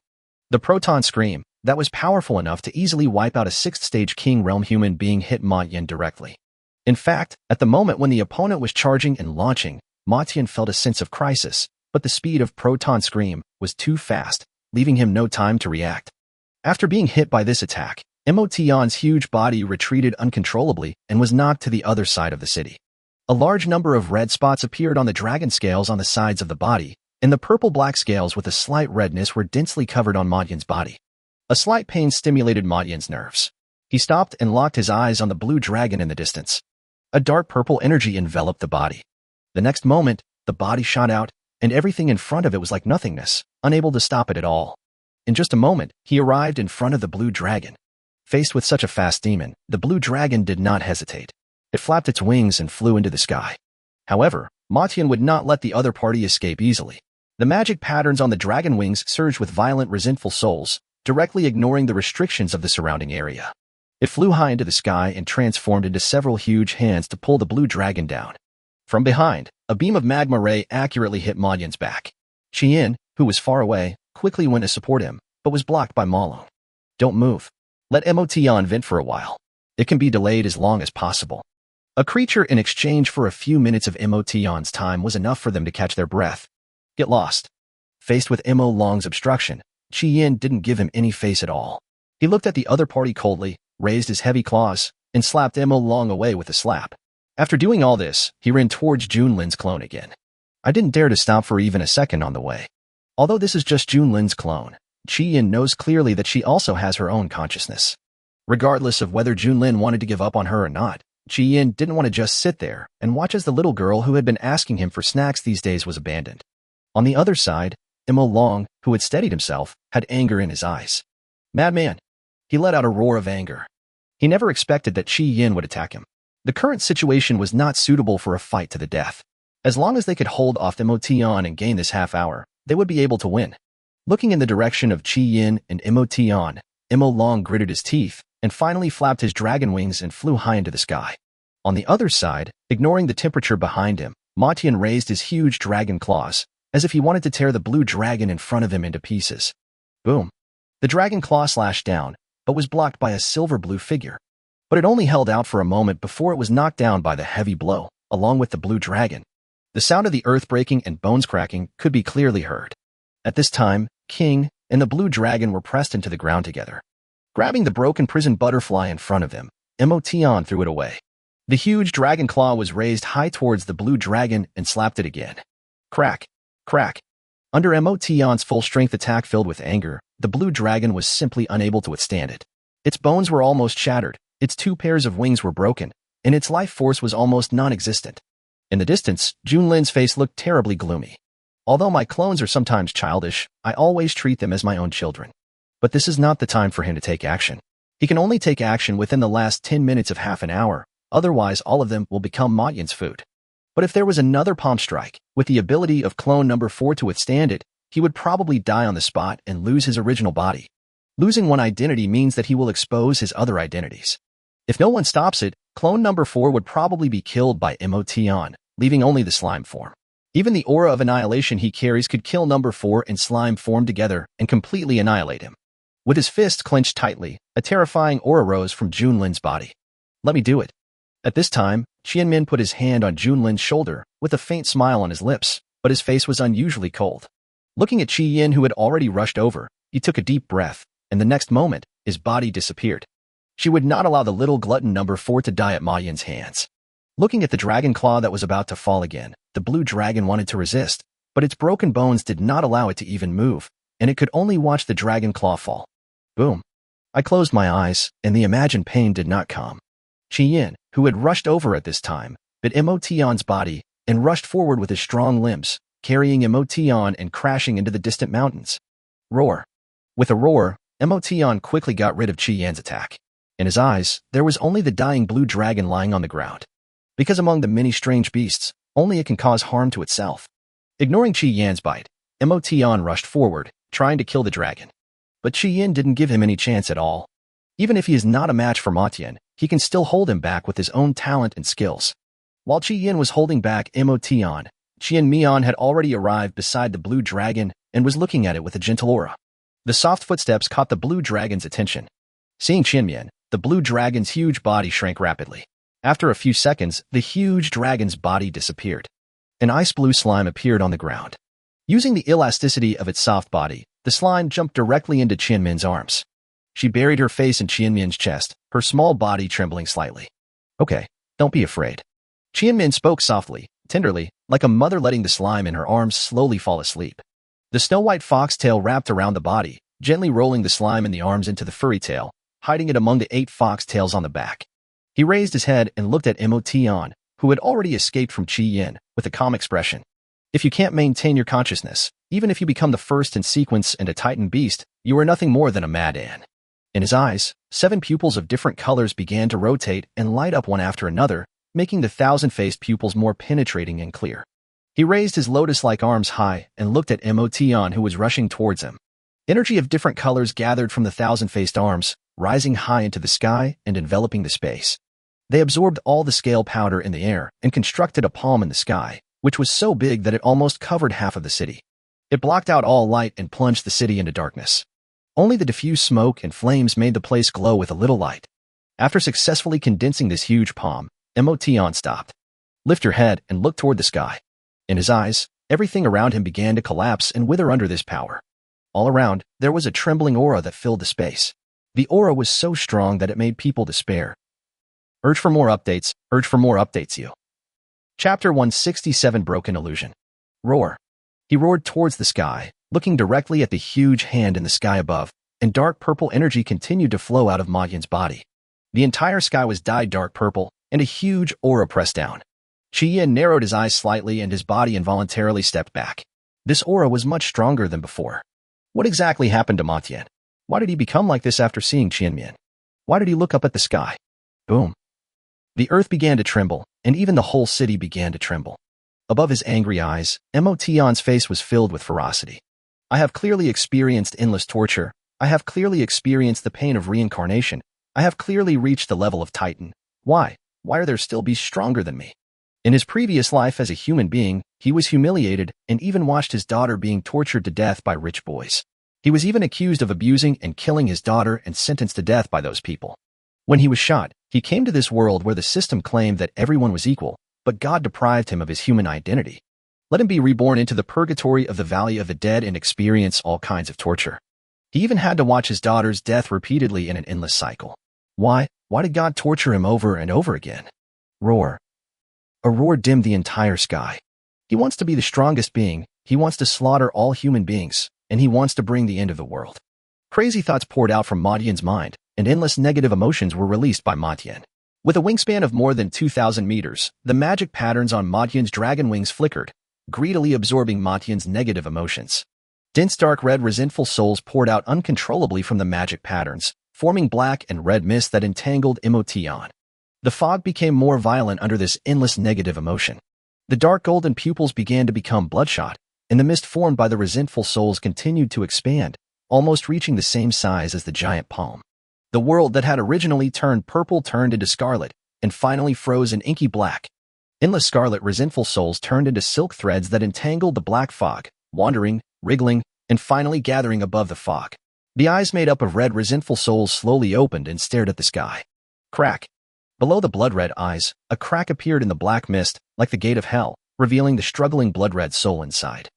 The proton scream, that was powerful enough to easily wipe out a 6th-stage King Realm human being hit Motian directly. In fact, at the moment when the opponent was charging and launching, Motian felt a sense of crisis, but the speed of proton scream was too fast, leaving him no time to react. After being hit by this attack, Emotion's huge body retreated uncontrollably and was knocked to the other side of the city. A large number of red spots appeared on the dragon scales on the sides of the body, and the purple-black scales with a slight redness were densely covered on Motian's body. A slight pain stimulated Motian's nerves. He stopped and locked his eyes on the blue dragon in the distance. A dark purple energy enveloped the body. The next moment, the body shot out, and everything in front of it was like nothingness, unable to stop it at all. In just a moment, he arrived in front of the blue dragon. Faced with such a fast demon, the blue dragon did not hesitate. It flapped its wings and flew into the sky. However, Motian would not let the other party escape easily. The magic patterns on the dragon wings surged with violent, resentful souls, directly ignoring the restrictions of the surrounding area. It flew high into the sky and transformed into several huge hands to pull the blue dragon down. From behind, a beam of magma ray accurately hit Motian's back. Qian, who was far away, quickly went to support him, but was blocked by Malong. Don't move. Let Emotion vent for a while. It can be delayed as long as possible. A creature in exchange for a few minutes of Emotion's time was enough for them to catch their breath. Get lost. Faced with Emo Long's obstruction, Qian didn't give him any face at all. He looked at the other party coldly, raised his heavy claws, and slapped Emo Long away with a slap. After doing all this, he ran towards Junlin's clone again. I didn't dare to stop for even a second on the way. Although this is just Junlin's clone, Qian knows clearly that she also has her own consciousness. Regardless of whether Junlin wanted to give up on her or not, Qian didn't want to just sit there and watch as the little girl who had been asking him for snacks these days was abandoned. On the other side, Emo Long, who had steadied himself, had anger in his eyes. Madman! He let out a roar of anger. He never expected that Qian would attack him. The current situation was not suitable for a fight to the death. As long as they could hold off Emotion and gain this half hour, they would be able to win. Looking in the direction of Qian and Emotion, Emo Long gritted his teeth and finally flapped his dragon wings and flew high into the sky. On the other side, ignoring the temperature behind him, Motian raised his huge dragon claws, as if he wanted to tear the blue dragon in front of him into pieces. Boom. The dragon claw slashed down, but was blocked by a silver-blue figure. But it only held out for a moment before it was knocked down by the heavy blow, along with the blue dragon. The sound of the earth breaking and bones cracking could be clearly heard. At this time, King and the blue dragon were pressed into the ground together. Grabbing the broken prison butterfly in front of him, Emotion threw it away. The huge dragon claw was raised high towards the blue dragon and slapped it again. Crack, crack. Under Emotion's full-strength attack filled with anger, the blue dragon was simply unable to withstand it. Its bones were almost shattered, its 2 pairs of wings were broken, and its life force was almost non-existent. In the distance, Junlin's face looked terribly gloomy. Although my clones are sometimes childish, I always treat them as my own children. But this is not the time for him to take action. He can only take action within the last 10 minutes of half an hour, otherwise all of them will become Motian's food. But if there was another palm strike, with the ability of clone number 4 to withstand it, he would probably die on the spot and lose his original body. Losing one identity means that he will expose his other identities. If no one stops it, clone number 4 would probably be killed by Emotion, leaving only the slime form. Even the aura of annihilation he carries could kill number 4 and slime form together and completely annihilate him. With his fist clenched tightly, a terrifying aura rose from Junlin's body. Let me do it. At this time, Qianmin put his hand on Junlin's shoulder with a faint smile on his lips, but his face was unusually cold. Looking at Qiyin, who had already rushed over, he took a deep breath, and the next moment, his body disappeared. She would not allow the little glutton number 4 to die at Ma Yin's hands. Looking at the dragon claw that was about to fall again, the blue dragon wanted to resist, but its broken bones did not allow it to even move, and it could only watch the dragon claw fall. Boom. I closed my eyes, and the imagined pain did not come. Qiyin, who had rushed over at this time, bit Emotion's body and rushed forward with his strong limbs, carrying Emotion and crashing into the distant mountains. Roar. With a roar, Emotion quickly got rid of Qiyin's attack. In his eyes, there was only the dying blue dragon lying on the ground. Because among the many strange beasts, only it can cause harm to itself. Ignoring Qiyin's bite, Emotion rushed forward, trying to kill the dragon. But Qiyin didn't give him any chance at all. Even if he is not a match for Ma Tian, he can still hold him back with his own talent and skills. While Qiyin was holding back Emotion, Qianmian had already arrived beside the blue dragon and was looking at it with a gentle aura. The soft footsteps caught the blue dragon's attention. Seeing Qianmian, the blue dragon's huge body shrank rapidly. After a few seconds, the huge dragon's body disappeared. An ice blue slime appeared on the ground. Using the elasticity of its soft body, the slime jumped directly into Qianmin's arms. She buried her face in Qianmin's chest, her small body trembling slightly. Okay, don't be afraid. Qianmin spoke softly, tenderly, like a mother letting the slime in her arms slowly fall asleep. The snow-white foxtail wrapped around the body, gently rolling the slime in the arms into the furry tail, hiding it among the 8 foxtails on the back. He raised his head and looked at Emotion, who had already escaped from Qiyin, with a calm expression. If you can't maintain your consciousness, even if you become the first in sequence and a titan beast, you are nothing more than a mad-an. In his eyes, 7 pupils of different colors began to rotate and light up one after another, making the 1,000-faced pupils more penetrating and clear. He raised his lotus-like arms high and looked at Emotion, who was rushing towards him. Energy of different colors gathered from the 1,000-faced arms, rising high into the sky and enveloping the space. They absorbed all the scale powder in the air and constructed a palm in the sky, which was so big that it almost covered half of the city. It blocked out all light and plunged the city into darkness. Only the diffuse smoke and flames made the place glow with a little light. After successfully condensing this huge palm, Emotion stopped. Lift your head and look toward the sky. In his eyes, everything around him began to collapse and wither under this power. All around, there was a trembling aura that filled the space. The aura was so strong that it made people despair. Urge for more updates you. Chapter 167 Broken Illusion. Roar. He roared towards the sky, looking directly at the huge hand in the sky above, and dark purple energy continued to flow out of Ma Yin's body. The entire sky was dyed dark purple, and a huge aura pressed down. Qiyin narrowed his eyes slightly and his body involuntarily stepped back. This aura was much stronger than before. What exactly happened to Ma Tian? Why did he become like this after seeing Qianmian? Why did he look up at the sky? Boom. The earth began to tremble, and even the whole city began to tremble. Above his angry eyes, Emotion's face was filled with ferocity. I have clearly experienced endless torture. I have clearly experienced the pain of reincarnation. I have clearly reached the level of Titan. Why? Why are there still beasts stronger than me? In his previous life as a human being, he was humiliated and even watched his daughter being tortured to death by rich boys. He was even accused of abusing and killing his daughter and sentenced to death by those people. When he was shot, he came to this world where the system claimed that everyone was equal, but God deprived him of his human identity. Let him be reborn into the purgatory of the Valley of the Dead and experience all kinds of torture. He even had to watch his daughter's death repeatedly in an endless cycle. Why? Why did God torture him over and over again? Roar. A roar dimmed the entire sky. He wants to be the strongest being, he wants to slaughter all human beings, and he wants to bring the end of the world. Crazy thoughts poured out from Ma Tian's mind, and endless negative emotions were released by Ma Tian. With a wingspan of more than 2,000 meters, the magic patterns on Ma Tian's dragon wings flickered, greedily absorbing Ma Tian's negative emotions. Dense dark red resentful souls poured out uncontrollably from the magic patterns, forming black and red mist that entangled Emotion. The fog became more violent under this endless negative emotion. The dark golden pupils began to become bloodshot, and the mist formed by the resentful souls continued to expand, almost reaching the same size as the giant palm. The world that had originally turned purple turned into scarlet, and finally froze in inky black. Endless scarlet resentful souls turned into silk threads that entangled the black fog, wandering, wriggling, and finally gathering above the fog. The eyes made up of red resentful souls slowly opened and stared at the sky. Crack. Below the blood-red eyes, a crack appeared in the black mist, like the gate of hell, revealing the struggling blood-red soul inside.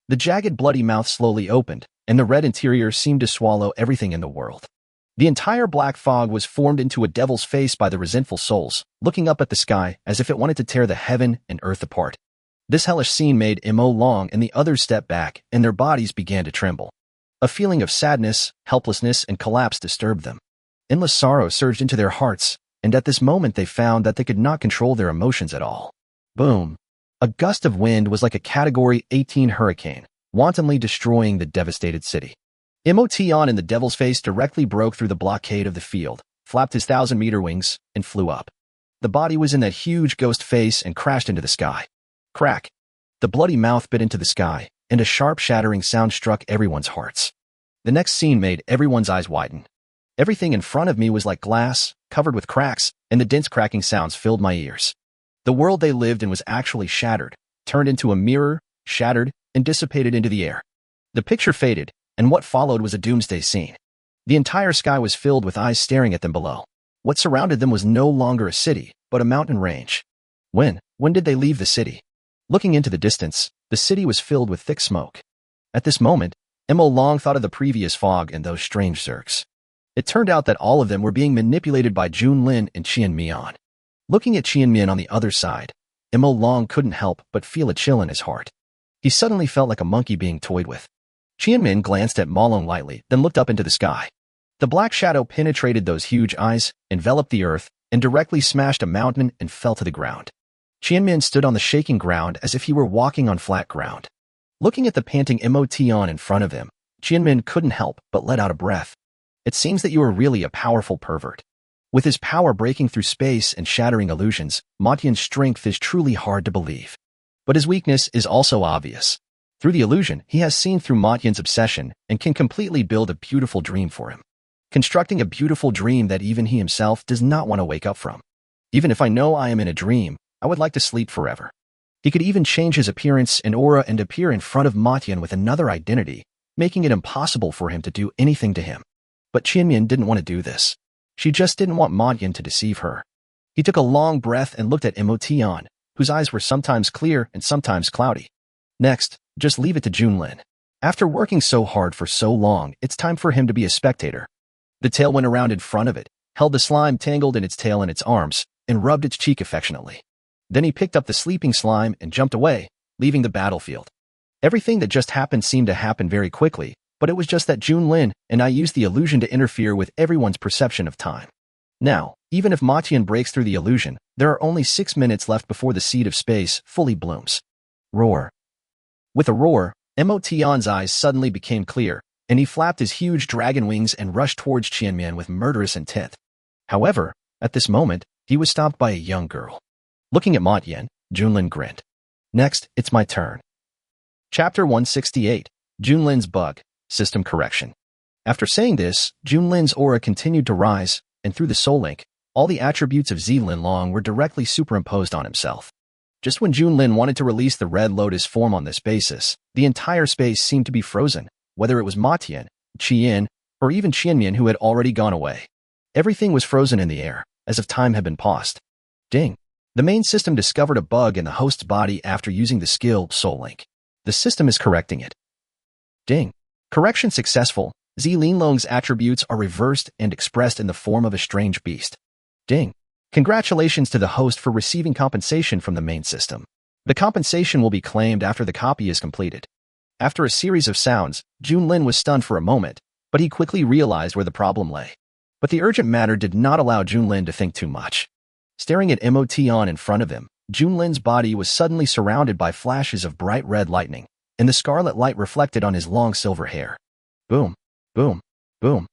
The jagged bloody mouth slowly opened, and the red interior seemed to swallow everything in the world. The entire black fog was formed into a devil's face by the resentful souls, looking up at the sky as if it wanted to tear the heaven and earth apart. This hellish scene made Mo Long and the others step back, and their bodies began to tremble. A feeling of sadness, helplessness, and collapse disturbed them. Endless sorrow surged into their hearts, and at this moment they found that they could not control their emotions at all. Boom! A gust of wind was like a Category 18 hurricane, wantonly destroying the devastated city. Emotion in the devil's face directly broke through the blockade of the field, flapped his 1,000-meter wings, and flew up. The body was in that huge ghost face and crashed into the sky. Crack! The bloody mouth bit into the sky, and a sharp shattering sound struck everyone's hearts. The next scene made everyone's eyes widen. Everything in front of me was like glass, covered with cracks, and the dense cracking sounds filled my ears. The world they lived in was actually shattered, turned into a mirror, shattered, and dissipated into the air. The picture faded, and what followed was a doomsday scene. The entire sky was filled with eyes staring at them below. What surrounded them was no longer a city, but a mountain range. When did they leave the city? Looking into the distance, the city was filled with thick smoke. At this moment, Mo Long thought of the previous fog and those strange zergs. It turned out that all of them were being manipulated by Junlin and Qianmian. Looking at Qianmian on the other side, Mo Long couldn't help but feel a chill in his heart. He suddenly felt like a monkey being toyed with. Qianmin glanced at Ma Long lightly, then looked up into the sky. The black shadow penetrated those huge eyes, enveloped the earth, and directly smashed a mountain and fell to the ground. Qianmin stood on the shaking ground as if he were walking on flat ground. Looking at the panting Emotion in front of him, Qianmin couldn't help but let out a breath. It seems that you are really a powerful pervert. With his power breaking through space and shattering illusions, Motian's strength is truly hard to believe. But his weakness is also obvious. Through the illusion, he has seen through Motian's obsession and can completely build a beautiful dream for him. Constructing a beautiful dream that even he himself does not want to wake up from. Even if I know I am in a dream, I would like to sleep forever. He could even change his appearance and aura and appear in front of Motian with another identity, making it impossible for him to do anything to him. But Qianmian didn't want to do this. She just didn't want Motian to deceive her. He took a long breath and looked at Emotion, whose eyes were sometimes clear and sometimes cloudy. Next, just leave it to Junlin. After working so hard for so long, it's time for him to be a spectator. The tail went around in front of it, held the slime tangled in its tail in its arms, and rubbed its cheek affectionately. Then he picked up the sleeping slime and jumped away, leaving the battlefield. Everything that just happened seemed to happen very quickly, but it was just that Junlin and I used the illusion to interfere with everyone's perception of time. Now, even if Motian breaks through the illusion, there are only 6 minutes left before the seed of space fully blooms. Roar. With a roar, Emotion's eyes suddenly became clear, and he flapped his huge dragon wings and rushed towards Qianmian with murderous intent. However, at this moment, he was stopped by a young girl. Looking at Motian, Junlin grinned. Next, it's my turn. Chapter 168, Junlin's Bug, System Correction. After saying this, Junlin's aura continued to rise, and through the soul link, all the attributes of Zilin Long were directly superimposed on himself. Just when Junlin wanted to release the Red Lotus form on this basis, the entire space seemed to be frozen, whether it was Motian, Qian, or even Qianmian who had already gone away. Everything was frozen in the air, as if time had been paused. Ding! The main system discovered a bug in the host's body after using the skill Soul Link. The system is correcting it. Ding! Correction successful. Zilin Long's attributes are reversed and expressed in the form of a strange beast. Ding! Congratulations to the host for receiving compensation from the main system. The compensation will be claimed after the copy is completed. After a series of sounds, Junlin was stunned for a moment, but he quickly realized where the problem lay. But the urgent matter did not allow Junlin to think too much. Staring at Emotion in front of him, Junlin's body was suddenly surrounded by flashes of bright red lightning, and the scarlet light reflected on his long silver hair. Boom, boom, boom.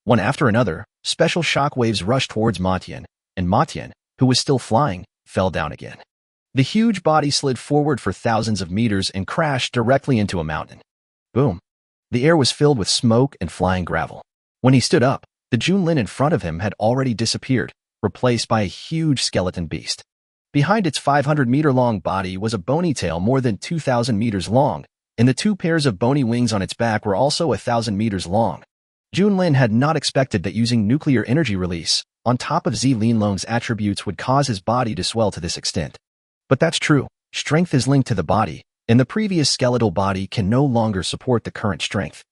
One after another, special shock waves rushed towards Motian, and Motian, who was still flying, fell down again. The huge body slid forward for thousands of meters and crashed directly into a mountain. Boom. The air was filled with smoke and flying gravel. When he stood up, the Junlin in front of him had already disappeared, replaced by a huge skeleton beast. Behind its 500-meter-long body was a bony tail more than 2,000 meters long, and the two pairs of bony wings on its back were also 1,000 meters long. Junlin had not expected that using nuclear energy release, on top of Linlong's attributes, would cause his body to swell to this extent. But that's true. Strength is linked to the body, and the previous skeletal body can no longer support the current strength.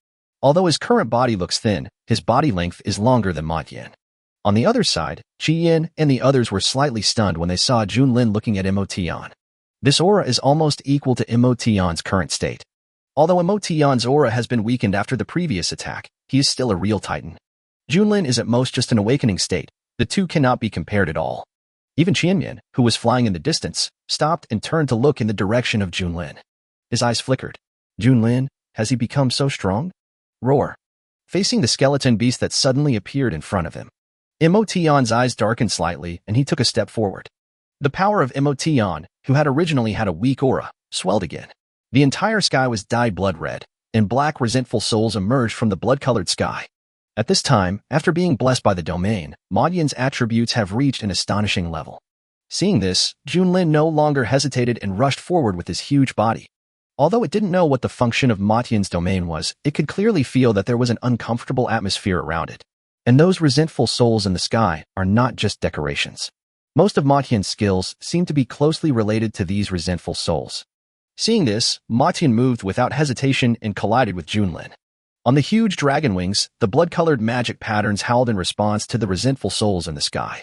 Although his current body looks thin, his body length is longer than Motian. On the other side, Qiyin and the others were slightly stunned when they saw Junlin looking at Motian. This aura is almost equal to Motian's current state. Although Motian's aura has been weakened after the previous attack, he is still a real titan. Junlin is at most just an awakening state. The two cannot be compared at all. Even Qianyan, who was flying in the distance, stopped and turned to look in the direction of Junlin. His eyes flickered. Junlin, has he become so strong? Roar. Facing the skeleton beast that suddenly appeared in front of him. Motian's eyes darkened slightly, and he took a step forward. The power of Motian, who had originally had a weak aura, swelled again. The entire sky was dyed blood red, and black resentful souls emerged from the blood-colored sky. At this time, after being blessed by the domain, Motian's attributes have reached an astonishing level. Seeing this, Junlin no longer hesitated and rushed forward with his huge body. Although it didn't know what the function of Motian's domain was, it could clearly feel that there was an uncomfortable atmosphere around it. And those resentful souls in the sky are not just decorations. Most of Motian's skills seem to be closely related to these resentful souls. Seeing this, Motian moved without hesitation and collided with Junlin. On the huge dragon wings, the blood-colored magic patterns howled in response to the resentful souls in the sky.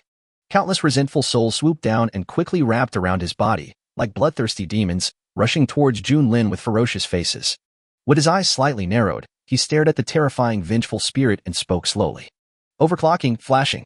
Countless resentful souls swooped down and quickly wrapped around his body, like bloodthirsty demons, rushing towards Junlin with ferocious faces. With his eyes slightly narrowed, he stared at the terrifying vengeful spirit and spoke slowly. Overclocking, flashing.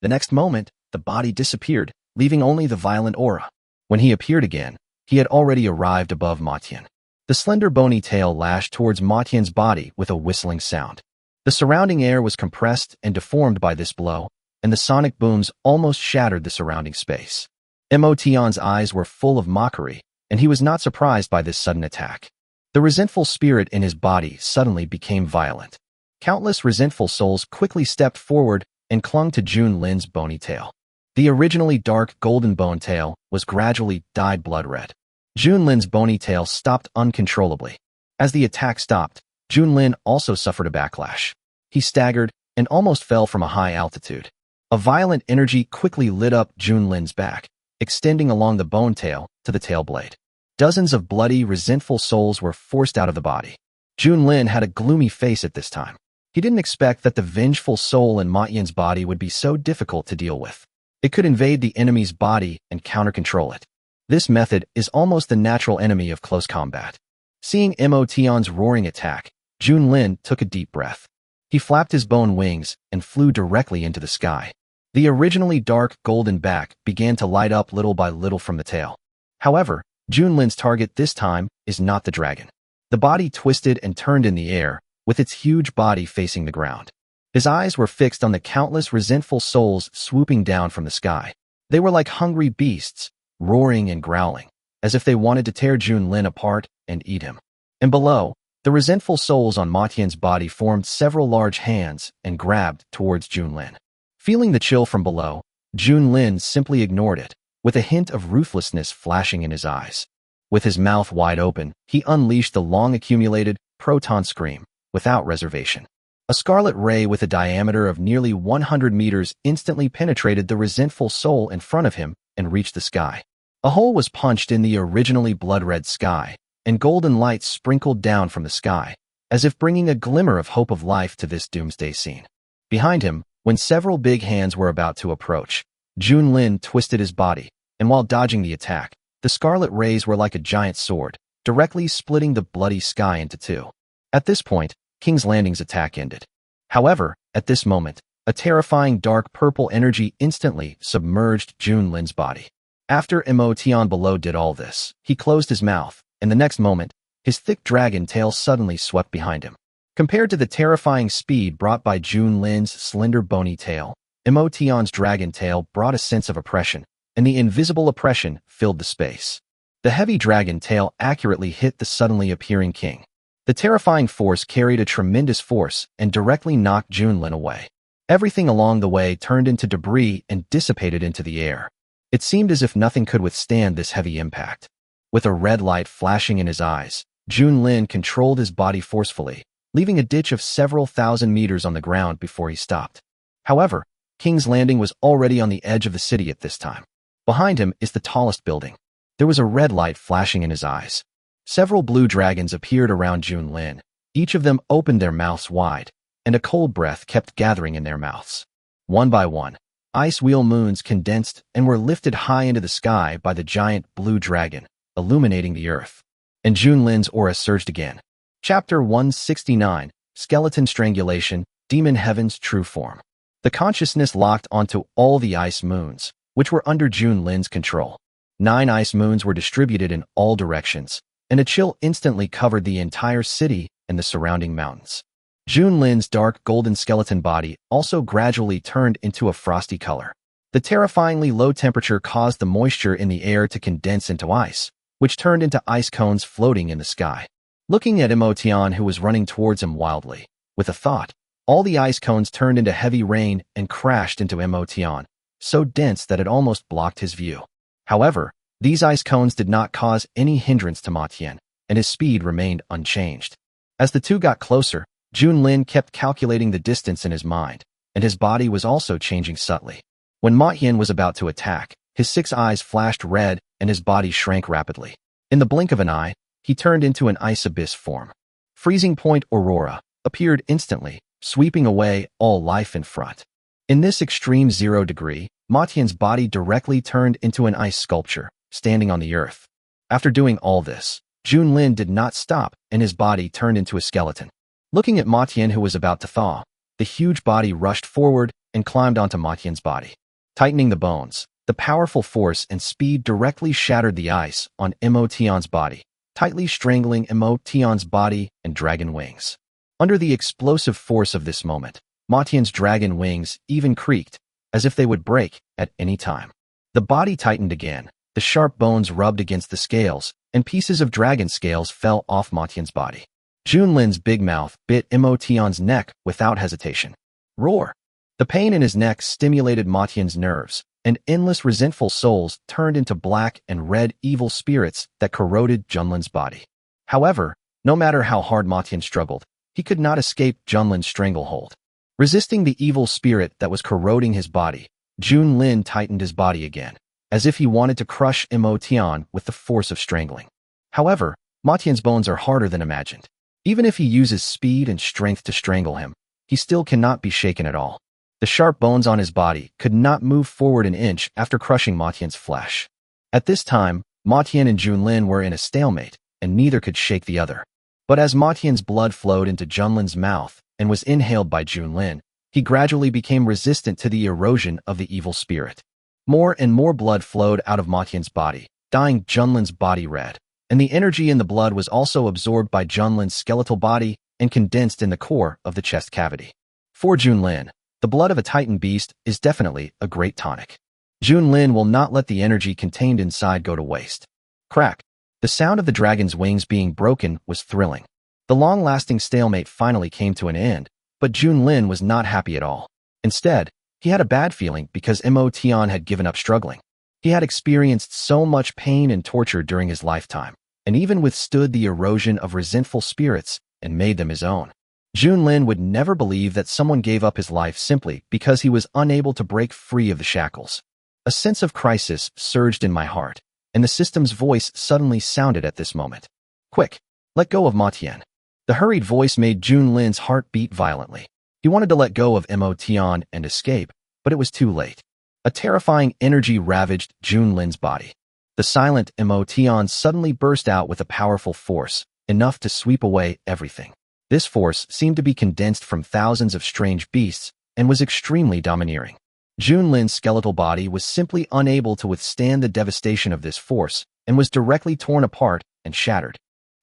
The next moment, the body disappeared, leaving only the violent aura. When he appeared again, he had already arrived above Motian. The slender bony tail lashed towards Motian's body with a whistling sound. The surrounding air was compressed and deformed by this blow, and the sonic booms almost shattered the surrounding space. Motian's eyes were full of mockery, and he was not surprised by this sudden attack. The resentful spirit in his body suddenly became violent. Countless resentful souls quickly stepped forward and clung to Junlin's bony tail. The originally dark golden bone tail was gradually dyed blood red. Junlin's bony tail stopped uncontrollably. As the attack stopped, Junlin also suffered a backlash. He staggered and almost fell from a high altitude. A violent energy quickly lit up Junlin's back, extending along the bone tail to the tail blade. Dozens of bloody, resentful souls were forced out of the body. Junlin had a gloomy face at this time. He didn't expect that the vengeful soul in Motian's body would be so difficult to deal with. It could invade the enemy's body and counter-control it. This method is almost the natural enemy of close combat. Seeing Motian's roaring attack, Junlin took a deep breath. He flapped his bone wings and flew directly into the sky. The originally dark golden back began to light up little by little from the tail. However, Junlin's target this time is not the dragon. The body twisted and turned in the air, with its huge body facing the ground. His eyes were fixed on the countless resentful souls swooping down from the sky. They were like hungry beasts, roaring and growling, as if they wanted to tear Junlin apart and eat him. And below, the resentful souls on Motian's body formed several large hands and grabbed towards Junlin. Feeling the chill from below, Junlin simply ignored it, with a hint of ruthlessness flashing in his eyes. With his mouth wide open, he unleashed the long-accumulated proton scream, without reservation. A scarlet ray with a diameter of nearly 100 meters instantly penetrated the resentful soul in front of him and reached the sky. A hole was punched in the originally blood-red sky, and golden light sprinkled down from the sky, as if bringing a glimmer of hope of life to this doomsday scene. Behind him, when several big hands were about to approach, Junlin twisted his body, and while dodging the attack, the scarlet rays were like a giant sword, directly splitting the bloody sky into two. At this point, King's Landing's attack ended. However, at this moment, a terrifying dark purple energy instantly submerged Junlin's body. After Motian below did all this, he closed his mouth, and the next moment, his thick dragon tail suddenly swept behind him. Compared to the terrifying speed brought by Junlin's slender bony tail, Motian's dragon tail brought a sense of oppression, and the invisible oppression filled the space. The heavy dragon tail accurately hit the suddenly appearing king. The terrifying force carried a tremendous force and directly knocked Junlin away. Everything along the way turned into debris and dissipated into the air. It seemed as if nothing could withstand this heavy impact. With a red light flashing in his eyes, Junlin controlled his body forcefully, leaving a ditch of several thousand meters on the ground before he stopped. However, King's Landing was already on the edge of the city at this time. Behind him is the tallest building. There was a red light flashing in his eyes. Several blue dragons appeared around Junlin. Each of them opened their mouths wide, and a cold breath kept gathering in their mouths. One by one, ice wheel moons condensed and were lifted high into the sky by the giant blue dragon, illuminating the earth. And Junlin's aura surged again. Chapter 169, Skeleton Strangulation, Demon Heaven's True Form. The consciousness locked onto all the ice moons, which were under Junlin's control. 9 ice moons were distributed in all directions, and a chill instantly covered the entire city and the surrounding mountains. Junlin's dark golden skeleton body also gradually turned into a frosty color. The terrifyingly low temperature caused the moisture in the air to condense into ice, which turned into ice cones floating in the sky. Looking at Emotion, who was running towards him wildly, with a thought, all the ice cones turned into heavy rain and crashed into Emotion, so dense that it almost blocked his view. However, these ice cones did not cause any hindrance to Matien, and his speed remained unchanged. As the two got closer, Junlin kept calculating the distance in his mind, and his body was also changing subtly. When Matien was about to attack, his 6 eyes flashed red and his body shrank rapidly. In the blink of an eye, he turned into an ice abyss form. Freezing Point Aurora appeared instantly, sweeping away all life in front. In this extreme 0 degree, Matien's body directly turned into an ice sculpture, standing on the earth. After doing all this, Junlin did not stop, and his body turned into a skeleton. Looking at Matien, who was about to thaw, the huge body rushed forward and climbed onto Matien's body. Tightening the bones, the powerful force and speed directly shattered the ice on Emotion's body, tightly strangling Emotion's body and dragon wings. Under the explosive force of this moment, Matien's dragon wings even creaked, as if they would break at any time. The body tightened again, the sharp bones rubbed against the scales, and pieces of dragon scales fell off Matien's body. Junlin's big mouth bit Emotion's neck without hesitation. Roar! The pain in his neck stimulated Matien's nerves, and endless resentful souls turned into black and red evil spirits that corroded Junlin's body. However, no matter how hard Matien struggled, he could not escape Junlin's stranglehold. Resisting the evil spirit that was corroding his body, Junlin tightened his body again, as if he wanted to crush Emotion with the force of strangling. However, Matien's bones are harder than imagined. Even if he uses speed and strength to strangle him, he still cannot be shaken at all. The sharp bones on his body could not move forward an inch after crushing Matien's flesh. At this time, Matien and Junlin were in a stalemate, and neither could shake the other. But as Matien's blood flowed into Junlin's mouth and was inhaled by Junlin, he gradually became resistant to the erosion of the evil spirit. More and more blood flowed out of Matien's body, dyeing Junlin's body red, and the energy in the blood was also absorbed by Junlin's skeletal body and condensed in the core of the chest cavity. For Junlin, the blood of a titan beast is definitely a great tonic. Junlin will not let the energy contained inside go to waste. Crack! The sound of the dragon's wings being broken was thrilling. The long-lasting stalemate finally came to an end, but Junlin was not happy at all. Instead, he had a bad feeling because Emotion had given up struggling. He had experienced so much pain and torture during his lifetime, and even withstood the erosion of resentful spirits and made them his own. Junlin would never believe that someone gave up his life simply because he was unable to break free of the shackles. A sense of crisis surged in my heart, and the system's voice suddenly sounded at this moment. Quick, let go of Matien. The hurried voice made Junlin's heart beat violently. He wanted to let go of Emotion and escape, but it was too late. A terrifying energy ravaged Junlin's body. The silent Emotion suddenly burst out with a powerful force, enough to sweep away everything. This force seemed to be condensed from thousands of strange beasts and was extremely domineering. Junlin's skeletal body was simply unable to withstand the devastation of this force and was directly torn apart and shattered.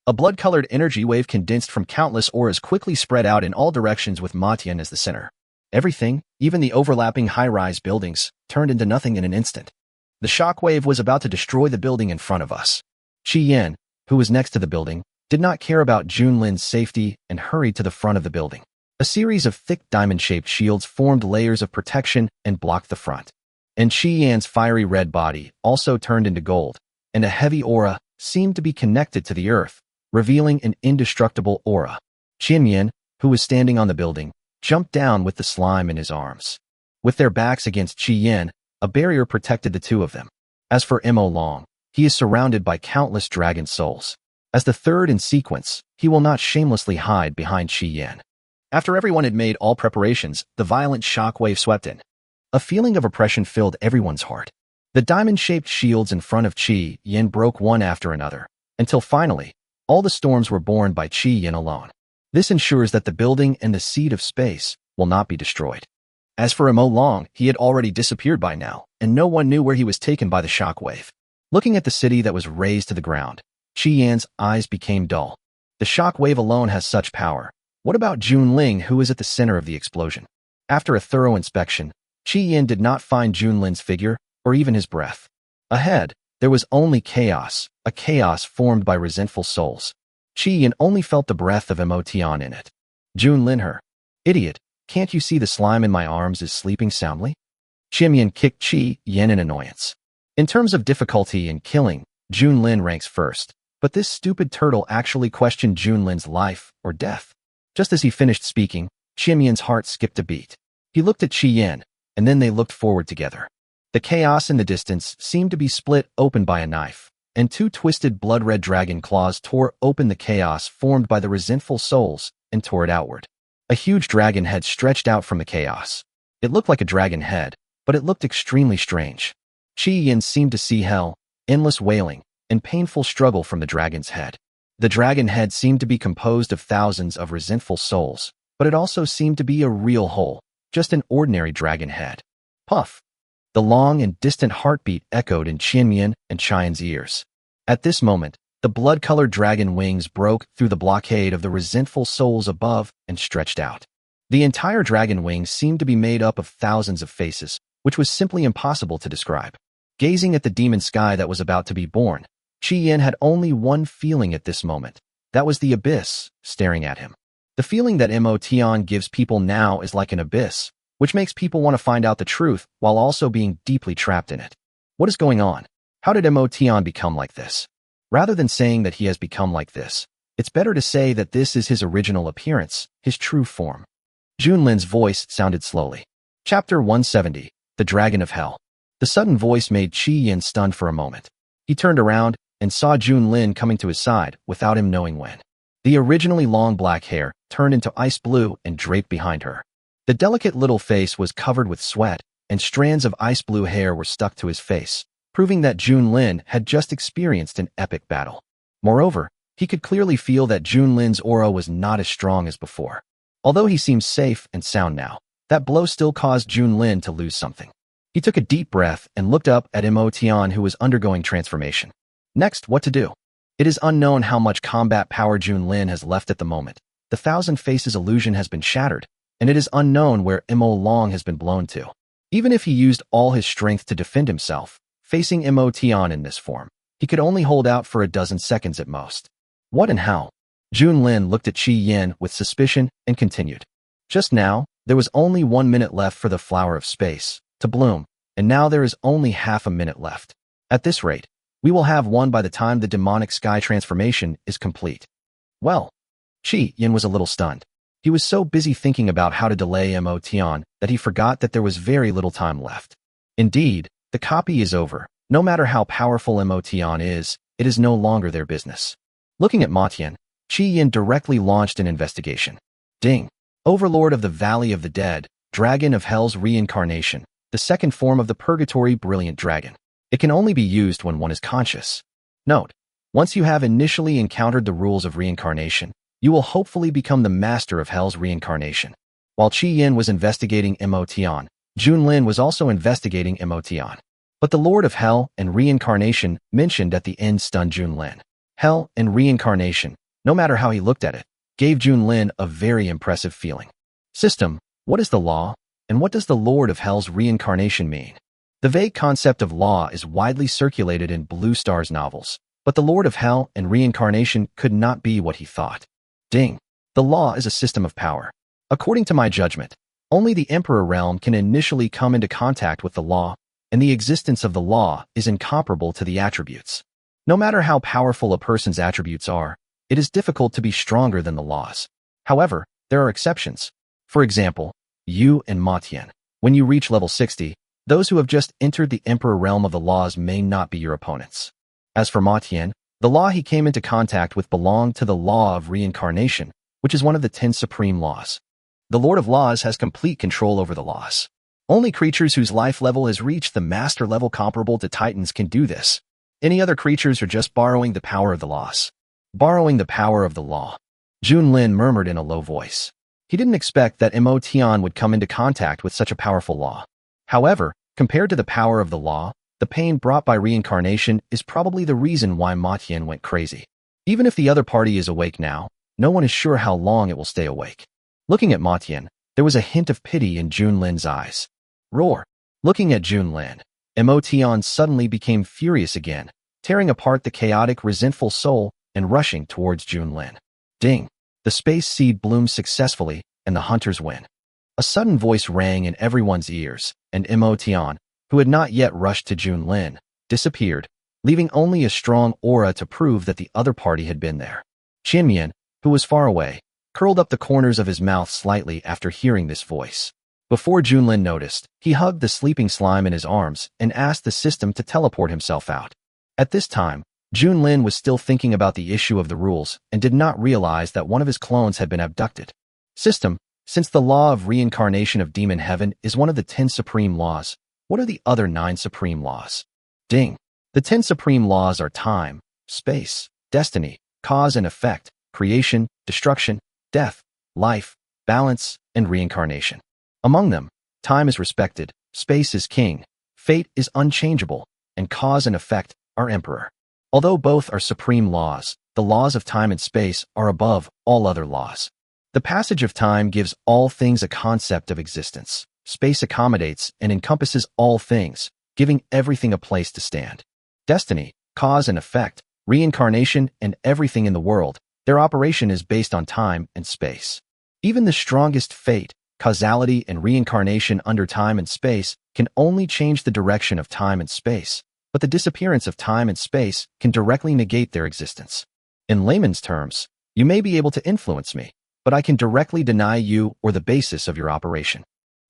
A blood-colored energy wave condensed from countless auras quickly spread out in all directions with Matien as the center. Everything, even the overlapping high-rise buildings, turned into nothing in an instant. The shockwave was about to destroy the building in front of us. Qi Yan, who was next to the building, did not care about Junlin's safety and hurried to the front of the building. A series of thick diamond-shaped shields formed layers of protection and blocked the front. And Qi Yan's fiery red body also turned into gold, and a heavy aura seemed to be connected to the earth, revealing an indestructible aura. Qin Yan, who was standing on the building, jumped down with the slime in his arms. With their backs against Qi Yan, a barrier protected the two of them. As for Mo Long, he is surrounded by countless dragon souls. As the third in sequence, he will not shamelessly hide behind Qi Yan. After everyone had made all preparations, the violent shockwave swept in. A feeling of oppression filled everyone's heart. The diamond-shaped shields in front of Qi Yan broke one after another, until finally, all the storms were borne by Qi Yan alone. This ensures that the building and the seed of space will not be destroyed. As for Mo Long, he had already disappeared by now, and no one knew where he was taken by the shockwave. Looking at the city that was razed to the ground, Qi Yan's eyes became dull. The shockwave alone has such power. What about Junlin, who is at the center of the explosion? After a thorough inspection, Qi Yan did not find Junlin's figure or even his breath. Ahead, there was only chaos, a chaos formed by resentful souls. Qi Yan only felt the breath of Mo Tian in it. Junlin, her idiot, can't you see the slime in my arms is sleeping soundly? Qin Yan kicked Qi Yan in annoyance. In terms of difficulty in killing, Junlin ranks first, but this stupid turtle actually questioned Junlin's life or death. Just as he finished speaking, Qin Yan's heart skipped a beat. He looked at Qi Yan, and then they looked forward together. The chaos in the distance seemed to be split open by a knife, and two twisted blood-red dragon claws tore open the chaos formed by the resentful souls and tore it outward. A huge dragon head stretched out from the chaos. It looked like a dragon head, but it looked extremely strange. Qi Yan seemed to see hell, endless wailing, and painful struggle from the dragon's head. The dragon head seemed to be composed of thousands of resentful souls, but it also seemed to be a real whole, just an ordinary dragon head. Puff! The long and distant heartbeat echoed in Qin Yan and Qian's ears. At this moment, the blood-colored dragon wings broke through the blockade of the resentful souls above and stretched out. The entire dragon wings seemed to be made up of thousands of faces, which was simply impossible to describe. Gazing at the demon sky that was about to be born, Qi Yan had only one feeling at this moment. That was the abyss staring at him. The feeling that Mo Tian gives people now is like an abyss, which makes people want to find out the truth while also being deeply trapped in it. What is going on? How did Mo Tian become like this? Rather than saying that he has become like this, it's better to say that this is his original appearance, his true form. Junlin's voice sounded slowly. Chapter 170, The Dragon of Hell. The sudden voice made Qi Yan stunned for a moment. He turned around and saw Junlin coming to his side without him knowing when. The originally long black hair turned into ice blue and draped behind her. The delicate little face was covered with sweat, and strands of ice blue hair were stuck to his face, proving that Junlin had just experienced an epic battle. Moreover, he could clearly feel that Junlin's aura was not as strong as before. Although he seemed safe and sound now, that blow still caused Junlin to lose something. He took a deep breath and looked up at Mo Tian, who was undergoing transformation. Next, what to do? It is unknown how much combat power Junlin has left at the moment. The Thousand Faces illusion has been shattered, and it is unknown where Mo Long has been blown to. Even if he used all his strength to defend himself, facing Mo Tian in this form, he could only hold out for a dozen seconds at most. What and how? Junlin looked at Qi Yan with suspicion and continued. Just now, there was only 1 minute left for the flower of space to bloom, and now there is only half a minute left. At this rate, we will have one by the time the demonic sky transformation is complete. Well, Qi Yan was a little stunned. He was so busy thinking about how to delay Mo Tian that he forgot that there was very little time left. Indeed, the copy is over. No matter how powerful Mo Tian is, it is no longer their business. Looking at Ma Tian, Qi Yan directly launched an investigation. Ding! Overlord of the Valley of the Dead, Dragon of Hell's reincarnation, the second form of the Purgatory Brilliant Dragon. It can only be used when one is conscious. Note: once you have initially encountered the rules of reincarnation, you will hopefully become the master of Hell's reincarnation. While Qi Yan was investigating Mo Tian, Junlin was also investigating Mo Tian. But the Lord of Hell and reincarnation mentioned at the end stunned Junlin. Hell and reincarnation, no matter how he looked at it, gave Junlin a very impressive feeling. System: what is the law, and what does the Lord of Hell's reincarnation mean? The vague concept of law is widely circulated in Blue Star's novels, but the Lord of Hell and reincarnation could not be what he thought. Ding. The law is a system of power. According to my judgment, only the Emperor realm can initially come into contact with the law, and the existence of the law is incomparable to the attributes. No matter how powerful a person's attributes are, it is difficult to be stronger than the laws. However, there are exceptions. For example, you and Matian. When you reach level 60, those who have just entered the Emperor realm of the laws may not be your opponents. As for Matian, the law he came into contact with belonged to the law of reincarnation, which is one of the 10 supreme laws. The Lord of Laws has complete control over the laws. Only creatures whose life level has reached the master level comparable to Titans can do this. Any other creatures are just borrowing the power of the laws. Borrowing the power of the law. Junlin murmured in a low voice. He didn't expect that Motian would come into contact with such a powerful law. However, compared to the power of the law, the pain brought by reincarnation is probably the reason why Matian went crazy. Even if the other party is awake now, no one is sure how long it will stay awake. Looking at Matian, there was a hint of pity in Junlin's eyes. Roar. Looking at Junlin, Motian suddenly became furious again, tearing apart the chaotic, resentful soul and rushing towards Junlin. Ding. The space seed blooms successfully, and the hunters win. A sudden voice rang in everyone's ears, and Motian, who had not yet rushed to Junlin, disappeared, leaving only a strong aura to prove that the other party had been there. Qinmian, who was far away, curled up the corners of his mouth slightly after hearing this voice. Before Junlin noticed, he hugged the sleeping slime in his arms and asked the system to teleport himself out. At this time, Junlin was still thinking about the issue of the rules and did not realize that one of his clones had been abducted. System, since the law of reincarnation of Demon Heaven is one of the 10 supreme laws, what are the other 9 supreme laws? Ding. The 10 supreme laws are time, space, destiny, cause and effect, creation, destruction, death, life, balance, and reincarnation. Among them, time is respected, space is king, fate is unchangeable, and cause and effect are emperor. Although both are supreme laws, the laws of time and space are above all other laws. The passage of time gives all things a concept of existence. Space accommodates and encompasses all things, giving everything a place to stand. Destiny, cause and effect, reincarnation, and everything in the world, their operation is based on time and space. Even the strongest fate, causality, and reincarnation under time and space can only change the direction of time and space, but the disappearance of time and space can directly negate their existence. In layman's terms, you may be able to influence me, but I can directly deny you or the basis of your operation.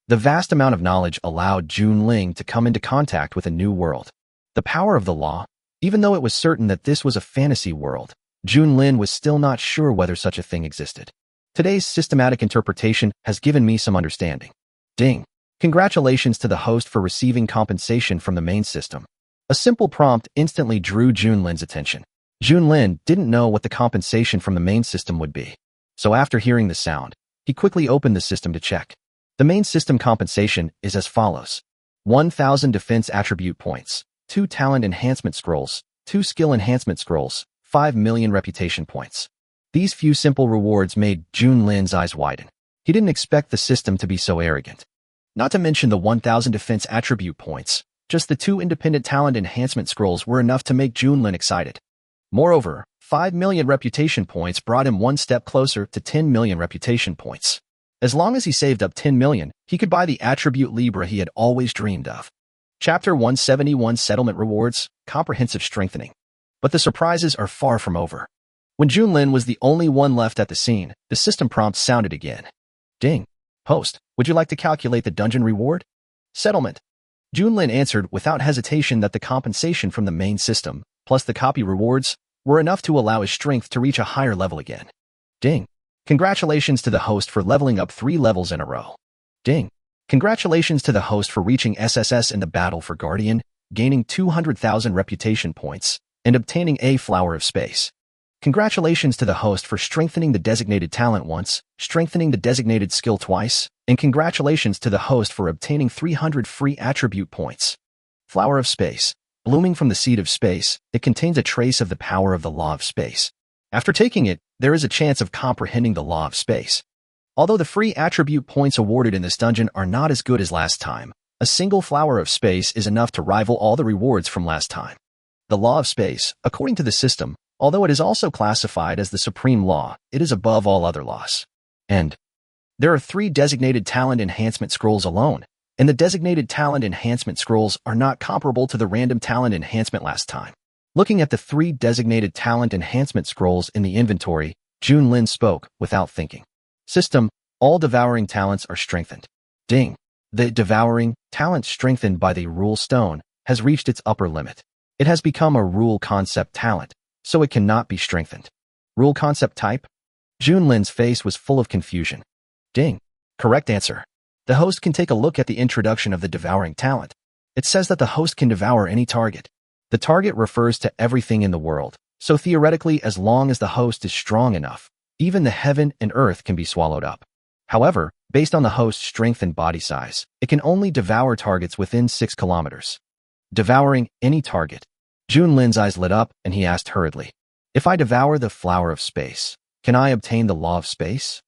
The vast amount of knowledge allowed Junlin to come into contact with a new world. The power of the law, even though it was certain that this was a fantasy world, Junlin was still not sure whether such a thing existed. Today's systematic interpretation has given me some understanding. Ding. Congratulations to the host for receiving compensation from the main system. A simple prompt instantly drew Junlin's attention. Junlin didn't know what the compensation from the main system would be. So after hearing the sound, he quickly opened the system to check. The main system compensation is as follows. 1,000 defense attribute points, 2 talent enhancement scrolls, 2 skill enhancement scrolls, 5 million reputation points. These few simple rewards made Junlin's eyes widen. He didn't expect the system to be so arrogant. Not to mention the 1,000 defense attribute points, just the 2 independent talent enhancement scrolls were enough to make Junlin excited. Moreover, 5 million reputation points brought him one step closer to 10 million reputation points. As long as he saved up 10 million, he could buy the attribute Libra he had always dreamed of. Chapter 171 Settlement Rewards, Comprehensive Strengthening. But the surprises are far from over. When Junlin was the only one left at the scene, the system prompt sounded again. Ding. Host, would you like to calculate the dungeon reward? Settlement. Junlin answered without hesitation that the compensation from the main system, plus the copy rewards, were enough to allow his strength to reach a higher level again. Ding. Congratulations to the host for leveling up 3 levels in a row. Ding. Congratulations to the host for reaching SSS in the battle for Guardian, gaining 200,000 reputation points, and obtaining a Flower of Space. Congratulations to the host for strengthening the designated talent once, strengthening the designated skill twice, and congratulations to the host for obtaining 300 free attribute points. Flower of Space. Blooming from the seed of space, it contains a trace of the power of the law of space. After taking it, there is a chance of comprehending the law of space. Although the free attribute points awarded in this dungeon are not as good as last time, A single flower of space is enough to rival all the rewards from last time. The law of space, according to the system, although it is also classified as the supreme law, it is above all other laws. And there are 3 designated talent enhancement scrolls alone, and the designated talent enhancement scrolls are not comparable to the random talent enhancement last time. Looking at the 3 designated talent enhancement scrolls in the inventory, Junlin spoke without thinking. System, all devouring talents are strengthened. Ding. The devouring talent strengthened by the rule stone has reached its upper limit. It has become a rule concept talent, so it cannot be strengthened. Rule concept type? Junlin's face was full of confusion. Ding. Correct answer. The host can take a look at the introduction of the devouring talent. It says that the host can devour any target. The target refers to everything in the world, so theoretically, as long as the host is strong enough, even the heaven and earth can be swallowed up. However, based on the host's strength and body size, it can only devour targets within 6 kilometers. Devouring any target. Junlin's eyes lit up and he asked hurriedly, if I devour the flower of space, can I obtain the law of space?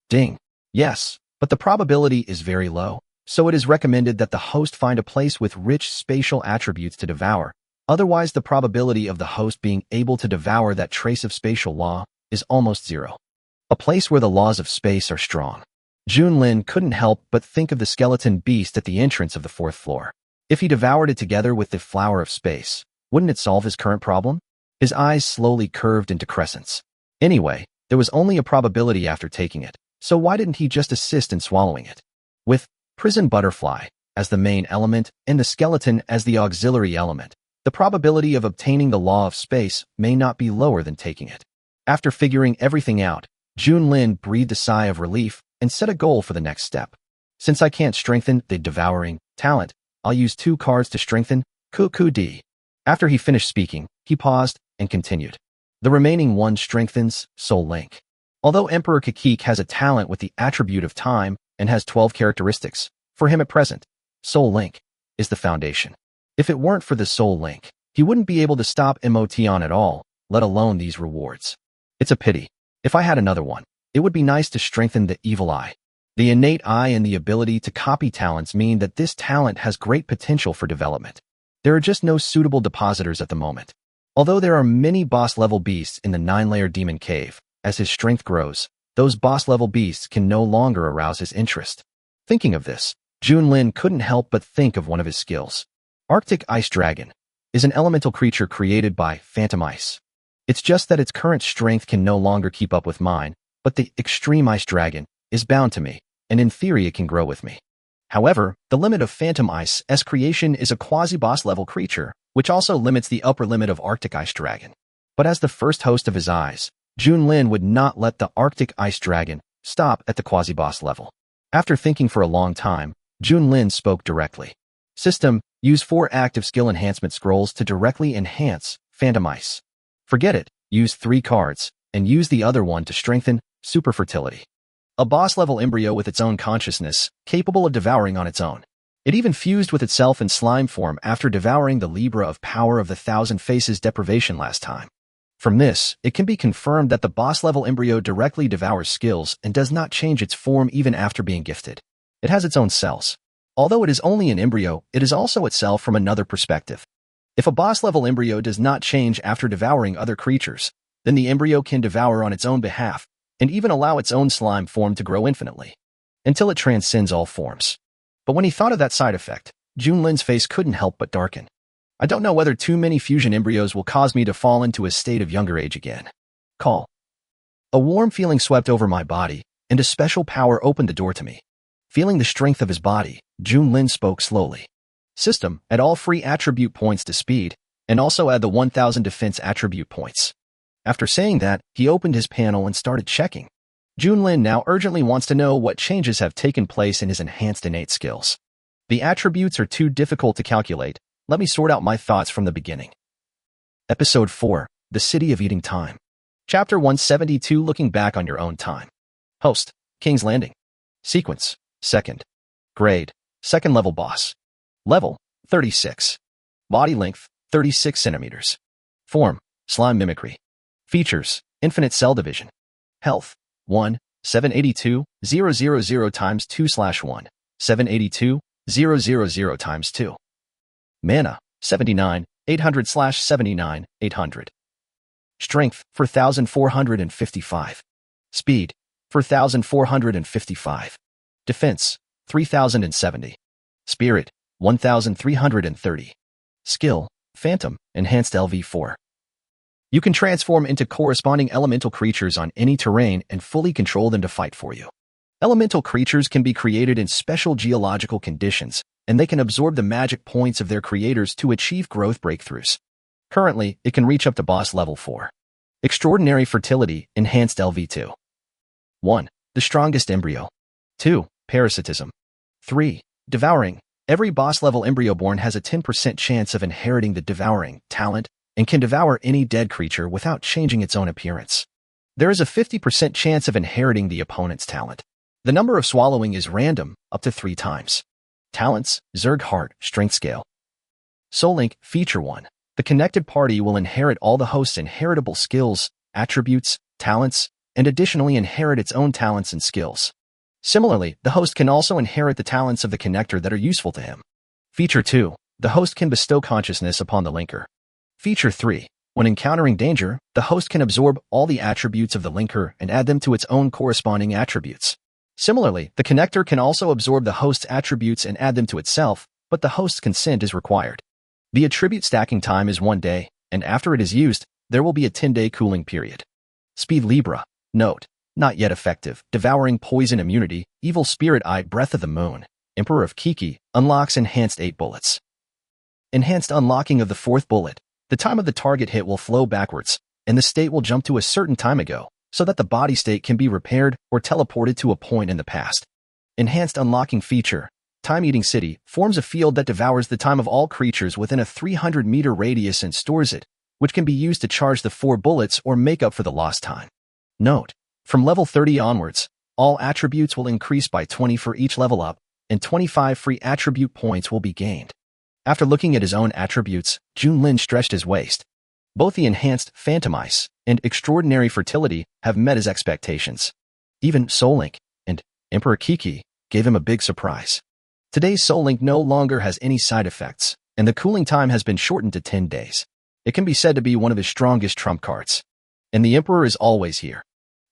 Ding. Yes, but the probability is very low, so it is recommended that the host find a place with rich spatial attributes to devour. Otherwise, the probability of the host being able to devour that trace of spatial law is almost 0. A place where the laws of space are strong. Junlin couldn't help but think of the skeleton beast at the entrance of the 4th floor. If he devoured it together with the flower of space, wouldn't it solve his current problem? His eyes slowly curved into crescents. Anyway, there was only a probability after taking it, so why didn't he just assist in swallowing it? With prison butterfly as the main element and the skeleton as the auxiliary element, the probability of obtaining the law of space may not be lower than taking it. After figuring everything out, Junlin breathed a sigh of relief and set a goal for the next step. Since I can't strengthen the devouring talent, I'll use 2 cards to strengthen Ku-Ku-D. After he finished speaking, he paused and continued. The remaining 1 strengthens Soul Link. Although Emperor Kakik has a talent with the attribute of time and has 12 characteristics, for him at present, Soul Link is the foundation. If it weren't for the Soul Link, he wouldn't be able to stop Emotion at all, let alone these rewards. It's a pity. If I had another one, it would be nice to strengthen the evil eye. The innate eye and the ability to copy talents mean that this talent has great potential for development. There are just no suitable depositors at the moment. Although there are many boss-level beasts in the 9-layer demon cave, as his strength grows, those boss-level beasts can no longer arouse his interest. Thinking of this, Junlin couldn't help but think of one of his skills. Arctic Ice Dragon is an elemental creature created by Phantom Ice. It's just that its current strength can no longer keep up with mine, but the Extreme Ice Dragon is bound to me, and in theory it can grow with me. However, the limit of Phantom Ice's creation is a quasi-boss level creature, which also limits the upper limit of Arctic Ice Dragon. But as the first host of his eyes, Junlin would not let the Arctic Ice Dragon stop at the quasi-boss level. After thinking for a long time, Junlin spoke directly. System, use 4 active skill enhancement scrolls to directly enhance Phantom Ice. Forget it, use 3 cards, and use the other one to strengthen Super Fertility. A boss-level embryo with its own consciousness, capable of devouring on its own. It even fused with itself in slime form after devouring the Libra of Power of the Thousand Faces deprivation last time. From this, it can be confirmed that the boss-level embryo directly devours skills and does not change its form even after being gifted. It has its own cells. Although it is only an embryo, it is also itself from another perspective. If a boss-level embryo does not change after devouring other creatures, then the embryo can devour on its own behalf, and even allow its own slime form to grow infinitely, until it transcends all forms. But when he thought of that side effect, Junlin's face couldn't help but darken. I don't know whether too many fusion embryos will cause me to fall into a state of younger age again. Call. A warm feeling swept over my body, and a special power opened the door to me. Feeling the strength of his body, Junlin spoke slowly. System, add all free attribute points to speed, and also add the 1000 defense attribute points. After saying that, he opened his panel and started checking. Junlin now urgently wants to know what changes have taken place in his enhanced innate skills. The attributes are too difficult to calculate. Let me sort out my thoughts from the beginning. Episode 4, The City of Eating Time. Chapter 172, Looking Back on Your Own Time. Host, King's Landing. Sequence, 2nd. Grade, 2nd level boss. Level, 36. Body length, 36 centimeters. Form, slime mimicry. Features, infinite cell division. Health, 1, 782, 000 times 2/1, 782, 000 times 2. Mana, 79, 800/79, 800. Strength, 4,455. Speed, 4,455. Defense, 3,070. Spirit, 1,330. Skill, Phantom, Enhanced LV4. You can transform into corresponding elemental creatures on any terrain and fully control them to fight for you. Elemental creatures can be created in special geological conditions, and they can absorb the magic points of their creators to achieve growth breakthroughs. Currently, it can reach up to boss level 4. Extraordinary Fertility, Enhanced LV2. 1. The Strongest Embryo. 2. Parasitism. 3. Devouring. Every boss-level embryo-born has a 10% chance of inheriting the Devouring talent and can devour any dead creature without changing its own appearance. There is a 50% chance of inheriting the opponent's talent. The number of swallowing is random, up to 3 times. Talents, Zerg Heart, Strength Scale. Soul Link, Feature 1. The connected party will inherit all the host's inheritable skills, attributes, talents, and additionally inherit its own talents and skills. Similarly, the host can also inherit the talents of the connector that are useful to him. Feature 2. The host can bestow consciousness upon the linker. Feature 3. When encountering danger, the host can absorb all the attributes of the linker and add them to its own corresponding attributes. Similarly, the connector can also absorb the host's attributes and add them to itself, but the host's consent is required. The attribute stacking time is 1 day, and after it is used, there will be a 10-day cooling period. Speed Libra. Note: not yet effective. Devouring Poison Immunity, Evil Spirit Eye, Breath of the Moon, Emperor of Kiki, unlocks Enhanced 8 bullets. Enhanced unlocking of the 4th bullet. The time of the target hit will flow backwards, and the state will jump to a certain time ago, so that the body state can be repaired or teleported to a point in the past. Enhanced unlocking feature. Time-Eating City forms a field that devours the time of all creatures within a 300-meter radius and stores it, which can be used to charge the 4 bullets or make up for the lost time. Note: from level 30 onwards, all attributes will increase by 20 for each level up, and 25 free attribute points will be gained. After looking at his own attributes, Junlin stretched his waist. Both the Enhanced Phantom Ice and Extraordinary Fertility have met his expectations. Even Soul Link and Emperor Kiki gave him a big surprise. Today's Soul Link no longer has any side effects, and the cooling time has been shortened to 10 days. It can be said to be one of his strongest trump cards. And the Emperor is always here.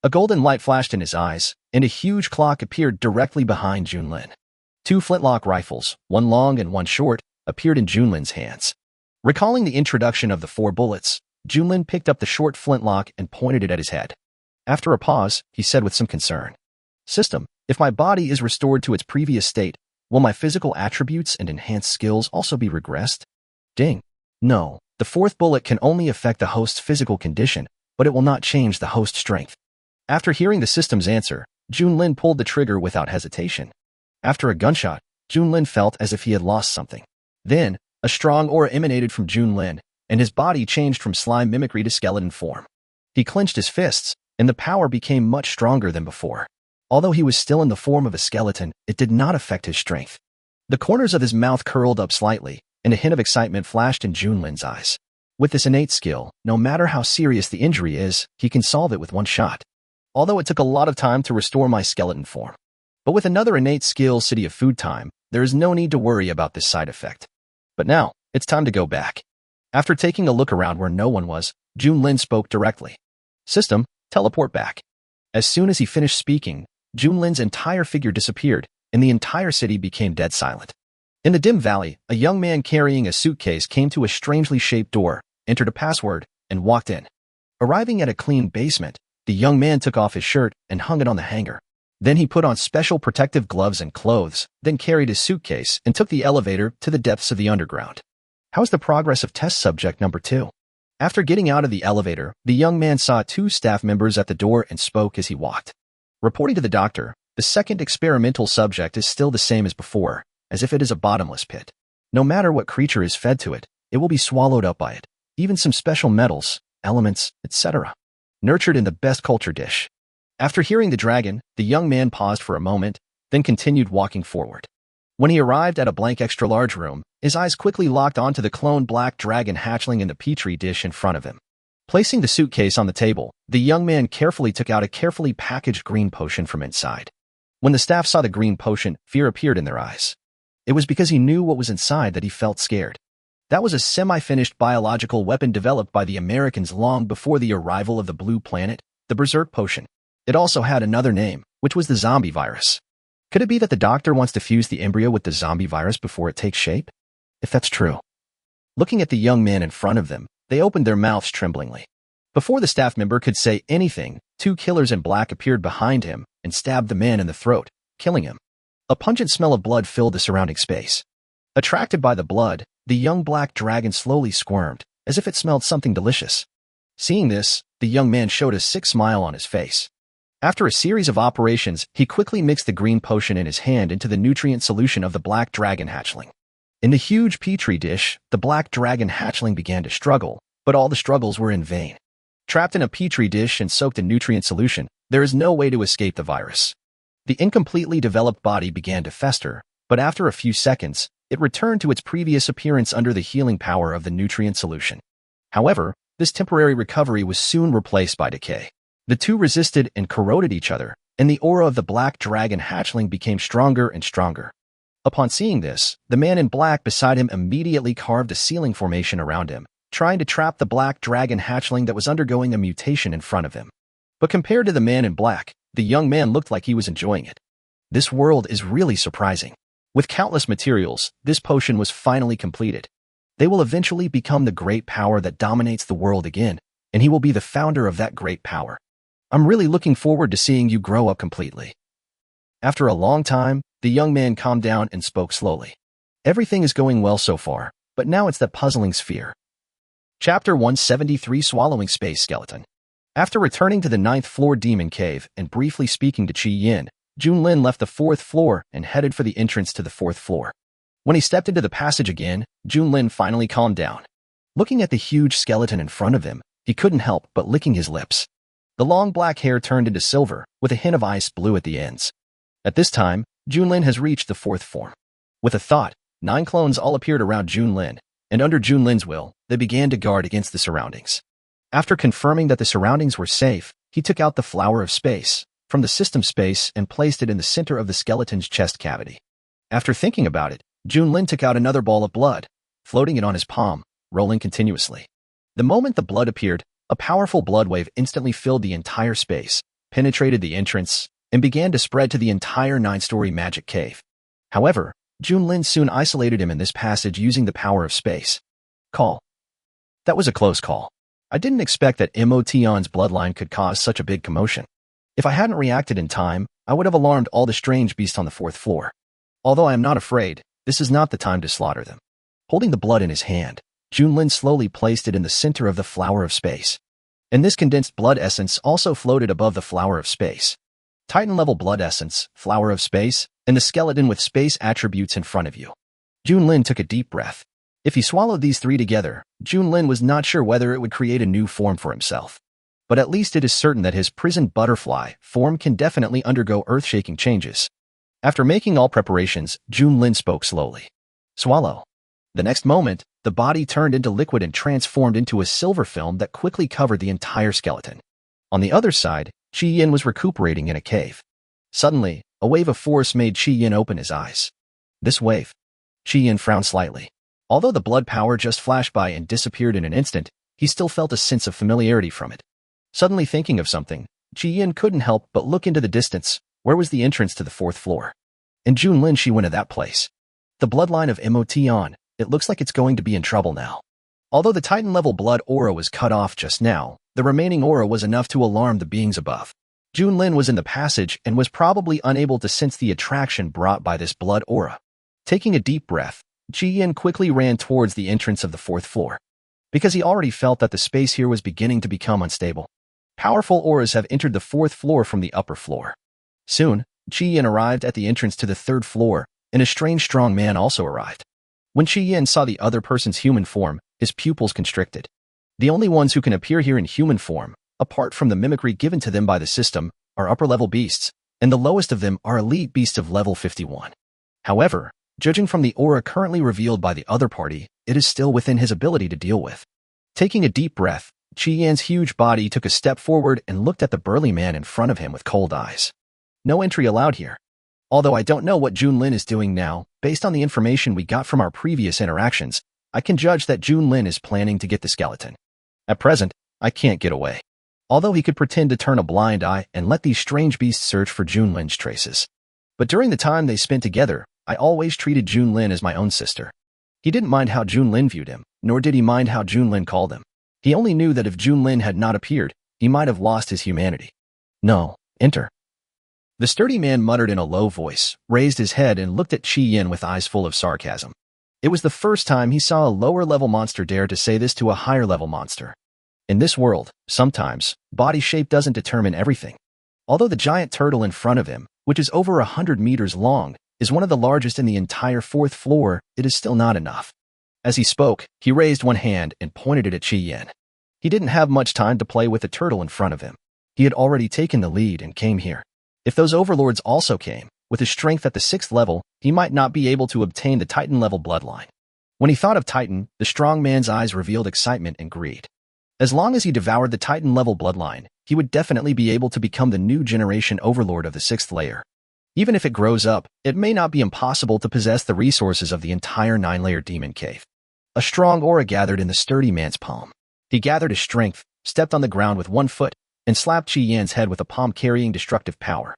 A golden light flashed in his eyes, and a huge clock appeared directly behind Junlin. 2 flintlock rifles, one long and one short, appeared in Junlin's hands. Recalling the introduction of the 4 bullets, Junlin picked up the short flintlock and pointed it at his head. After a pause, he said with some concern, "System, if my body is restored to its previous state, will my physical attributes and enhanced skills also be regressed?" Ding. No, the 4th bullet can only affect the host's physical condition, but it will not change the host's strength. After hearing the system's answer, Junlin pulled the trigger without hesitation. After a gunshot, Junlin felt as if he had lost something. Then, a strong aura emanated from Junlin, and his body changed from slime mimicry to skeleton form. He clenched his fists, and the power became much stronger than before. Although he was still in the form of a skeleton, it did not affect his strength. The corners of his mouth curled up slightly, and a hint of excitement flashed in Junlin's eyes. With this innate skill, no matter how serious the injury is, he can solve it with 1 shot. Although it took a lot of time to restore my skeleton form. But with another innate skill, City of Food Time, there is no need to worry about this side effect. But now, it's time to go back. After taking a look around where no one was, Junlin spoke directly. "System, teleport back." As soon as he finished speaking, Junlin's entire figure disappeared, and the entire city became dead silent. In the dim valley, a young man carrying a suitcase came to a strangely shaped door, entered a password, and walked in. Arriving at a clean basement, the young man took off his shirt and hung it on the hanger. Then he put on special protective gloves and clothes, then carried his suitcase and took the elevator to the depths of the underground. How's the progress of test subject number 2? After getting out of the elevator, the young man saw 2 staff members at the door and spoke as he walked. Reporting to the doctor, the second experimental subject is still the same as before, as if it is a bottomless pit. No matter what creature is fed to it, it will be swallowed up by it, even some special metals, elements, etc. Nurtured in the best culture dish. After hearing the dragon, the young man paused for a moment, then continued walking forward. When he arrived at a blank extra-large room, his eyes quickly locked onto the clone black dragon hatchling in the petri dish in front of him. Placing the suitcase on the table, the young man carefully took out a carefully packaged green potion from inside. When the staff saw the green potion, fear appeared in their eyes. It was because he knew what was inside that he felt scared. That was a semi-finished biological weapon developed by the Americans long before the arrival of the Blue Planet, the Berserk Potion. It also had another name, which was the zombie virus. Could it be that the doctor wants to fuse the embryo with the zombie virus before it takes shape? If that's true. Looking at the young man in front of them, they opened their mouths tremblingly. Before the staff member could say anything, two killers in black appeared behind him and stabbed the man in the throat, killing him. A pungent smell of blood filled the surrounding space. Attracted by the blood, the young black dragon slowly squirmed, as if it smelled something delicious. Seeing this, the young man showed a sick smile on his face. After a series of operations, he quickly mixed the green potion in his hand into the nutrient solution of the black dragon hatchling. In the huge petri dish, the black dragon hatchling began to struggle, but all the struggles were in vain. Trapped in a petri dish and soaked in nutrient solution, there is no way to escape the virus. The incompletely developed body began to fester, but after a few seconds, it returned to its previous appearance under the healing power of the nutrient solution. However, this temporary recovery was soon replaced by decay. The two resisted and corroded each other, and the aura of the black dragon hatchling became stronger and stronger. Upon seeing this, the man in black beside him immediately carved a ceiling formation around him, trying to trap the black dragon hatchling that was undergoing a mutation in front of him. But compared to the man in black, the young man looked like he was enjoying it. This world is really surprising. With countless materials, this potion was finally completed. They will eventually become the great power that dominates the world again, and he will be the founder of that great power. I'm really looking forward to seeing you grow up completely. After a long time, the young man calmed down and spoke slowly. Everything is going well so far, but now it's that puzzling sphere. Chapter 173 Swallowing Space Skeleton. After returning to the 9th floor demon cave and briefly speaking to Qi Yin, Junlin left the 4th floor and headed for the entrance to the 4th floor. When he stepped into the passage again, Junlin finally calmed down. Looking at the huge skeleton in front of him, he couldn't help but licking his lips. The long black hair turned into silver, with a hint of ice blue at the ends. At this time, Junlin has reached the 4th form. With a thought, 9 clones all appeared around Junlin, and under Junlin's will, they began to guard against the surroundings. After confirming that the surroundings were safe, he took out the flower of space from the system space and placed it in the center of the skeleton's chest cavity. After thinking about it, Junlin took out another ball of blood, floating it on his palm, rolling continuously. The moment the blood appeared, a powerful blood wave instantly filled the entire space, penetrated the entrance, and began to spread to the entire 9-story magic cave. However, Junlin soon isolated him in this passage using the power of space. Call. That was a close call. I didn't expect that Motion's bloodline could cause such a big commotion. If I hadn't reacted in time, I would have alarmed all the strange beasts on the 4th floor. Although I am not afraid, this is not the time to slaughter them. Holding the blood in his hand, Junlin slowly placed it in the center of the flower of space. And this condensed blood essence also floated above the flower of space. Titan-level blood essence, flower of space, and the skeleton with space attributes in front of you. Junlin took a deep breath. If he swallowed these 3 together, Junlin was not sure whether it would create a new form for himself. But at least it is certain that his prison butterfly form can definitely undergo earth-shaking changes. After making all preparations, Junlin spoke slowly. Swallow. The next moment, the body turned into liquid and transformed into a silver film that quickly covered the entire skeleton. On the other side, Qi Yin was recuperating in a cave. Suddenly, a wave of force made Qi Yin open his eyes. This wave. Qi Yin frowned slightly. Although the blood power just flashed by and disappeared in an instant, he still felt a sense of familiarity from it. Suddenly thinking of something, Qi Yin couldn't help but look into the distance. Where was the entrance to the 4th floor? In Junlin she went to that place. The bloodline of Motion, it looks like it's going to be in trouble now. Although the Titan-level blood aura was cut off just now, the remaining aura was enough to alarm the beings above. Junlin was in the passage and was probably unable to sense the attraction brought by this blood aura. Taking a deep breath, Qi Yin quickly ran towards the entrance of the 4th floor. Because he already felt that the space here was beginning to become unstable. Powerful auras have entered the 4th floor from the upper floor. Soon, Qi Yin arrived at the entrance to the 3rd floor, and a strange strong man also arrived. When Qi Yin saw the other person's human form, his pupils constricted. The only ones who can appear here in human form, apart from the mimicry given to them by the system, are upper-level beasts, and the lowest of them are elite beasts of level 51. However, judging from the aura currently revealed by the other party, it is still within his ability to deal with. Taking a deep breath, Qi Yin's huge body took a step forward and looked at the burly man in front of him with cold eyes. No entry allowed here. Although I don't know what Junlin is doing now, based on the information we got from our previous interactions, I can judge that Junlin is planning to get the skeleton. At present, I can't get away. Although he could pretend to turn a blind eye and let these strange beasts search for Junlin's traces. But during the time they spent together, I always treated Junlin as my own sister. He didn't mind how Junlin viewed him, nor did he mind how Junlin called him. He only knew that if Junlin had not appeared, he might have lost his humanity. No, enter. The sturdy man muttered in a low voice, raised his head and looked at Qi Yin with eyes full of sarcasm. It was the first time he saw a lower-level monster dare to say this to a higher-level monster. In this world, sometimes, body shape doesn't determine everything. Although the giant turtle in front of him, which is over 100 meters long, is one of the largest in the entire 4th floor, it is still not enough. As he spoke, he raised one hand and pointed it at Qi Yin. He didn't have much time to play with the turtle in front of him. He had already taken the lead and came here. If those overlords also came, with his strength at the 6th level, he might not be able to obtain the Titan-level bloodline. When he thought of Titan, the strong man's eyes revealed excitement and greed. As long as he devoured the Titan-level bloodline, he would definitely be able to become the new generation overlord of the 6th layer. Even if it grows up, it may not be impossible to possess the resources of the entire 9-layer demon cave. A strong aura gathered in the sturdy man's palm. He gathered his strength, stepped on the ground with one foot, and slapped Qi Yin's head with a palm carrying destructive power.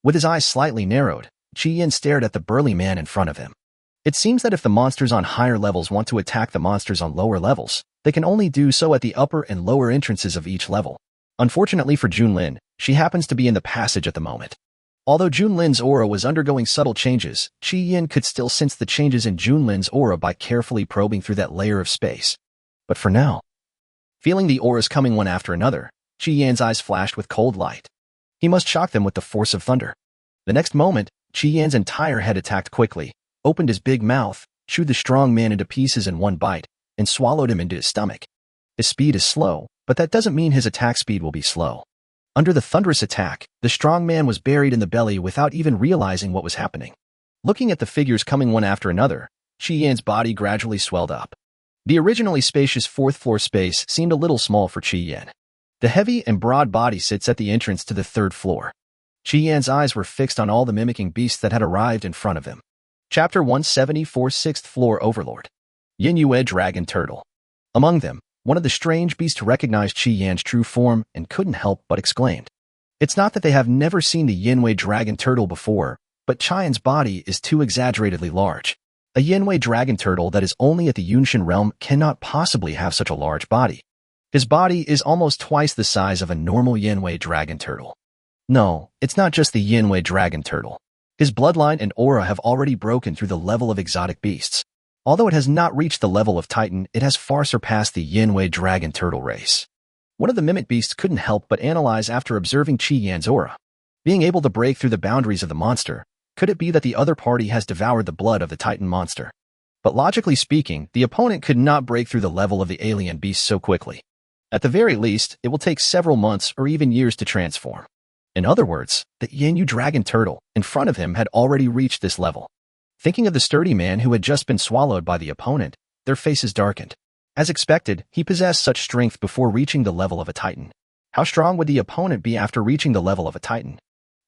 With his eyes slightly narrowed, Qi Yin stared at the burly man in front of him. It seems that if the monsters on higher levels want to attack the monsters on lower levels, they can only do so at the upper and lower entrances of each level. Unfortunately for Junlin, she happens to be in the passage at the moment. Although Junlin's aura was undergoing subtle changes, Qi Yin could still sense the changes in Junlin's aura by carefully probing through that layer of space. But for now, feeling the auras coming one after another, Qi Yin's eyes flashed with cold light. He must shock them with the force of thunder. The next moment, Qi Yin's entire head attacked quickly, opened his big mouth, chewed the strong man into pieces in one bite, and swallowed him into his stomach. His speed is slow, but that doesn't mean his attack speed will be slow. Under the thunderous attack, the strong man was buried in the belly without even realizing what was happening. Looking at the figures coming one after another, Qi Yin's body gradually swelled up. The originally spacious 4th floor space seemed a little small for Qi Yin. The heavy and broad body sits at the entrance to the 3rd floor. Qi Yin's eyes were fixed on all the mimicking beasts that had arrived in front of him. Chapter 174 6th Floor Overlord. Yin Yue Dragon Turtle. Among them, one of the strange beasts recognized Qi Yin's true form and couldn't help but exclaimed. It's not that they have never seen the Yin Yue Dragon Turtle before, but Qi Yin's body is too exaggeratedly large. A Yin Yue Dragon Turtle that is only at the Yunshin realm cannot possibly have such a large body. His body is almost twice the size of a normal Yin Yue Dragon Turtle. No, it's not just the Yin Yue Dragon Turtle. His bloodline and aura have already broken through the level of exotic beasts. Although it has not reached the level of Titan, it has far surpassed the Yin Yue Dragon Turtle race. One of the mimic beasts couldn't help but analyze after observing Qi Yin's aura. Being able to break through the boundaries of the monster, could it be that the other party has devoured the blood of the Titan monster? But logically speaking, the opponent could not break through the level of the alien beast so quickly. At the very least, it will take several months or even years to transform. In other words, the Yin Yue Dragon Turtle in front of him had already reached this level. Thinking of the sturdy man who had just been swallowed by the opponent, their faces darkened. As expected, he possessed such strength before reaching the level of a Titan. How strong would the opponent be after reaching the level of a Titan?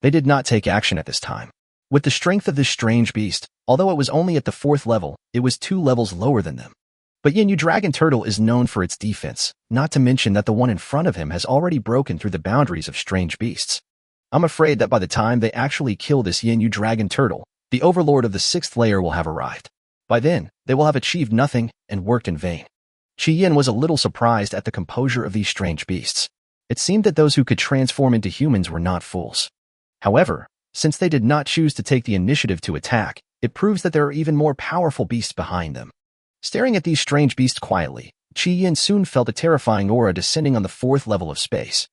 They did not take action at this time. With the strength of this strange beast, although it was only at the 4th level, it was 2 levels lower than them. But Yin Yue Dragon Turtle is known for its defense, not to mention that the one in front of him has already broken through the boundaries of strange beasts. I'm afraid that by the time they actually kill this Yin Yue Dragon Turtle, the overlord of the 6th layer will have arrived. By then, they will have achieved nothing and worked in vain. Qi Yin was a little surprised at the composure of these strange beasts. It seemed that those who could transform into humans were not fools. However, since they did not choose to take the initiative to attack, it proves that there are even more powerful beasts behind them. Staring at these strange beasts quietly, Qi Yin soon felt a terrifying aura descending on the 4th level of space.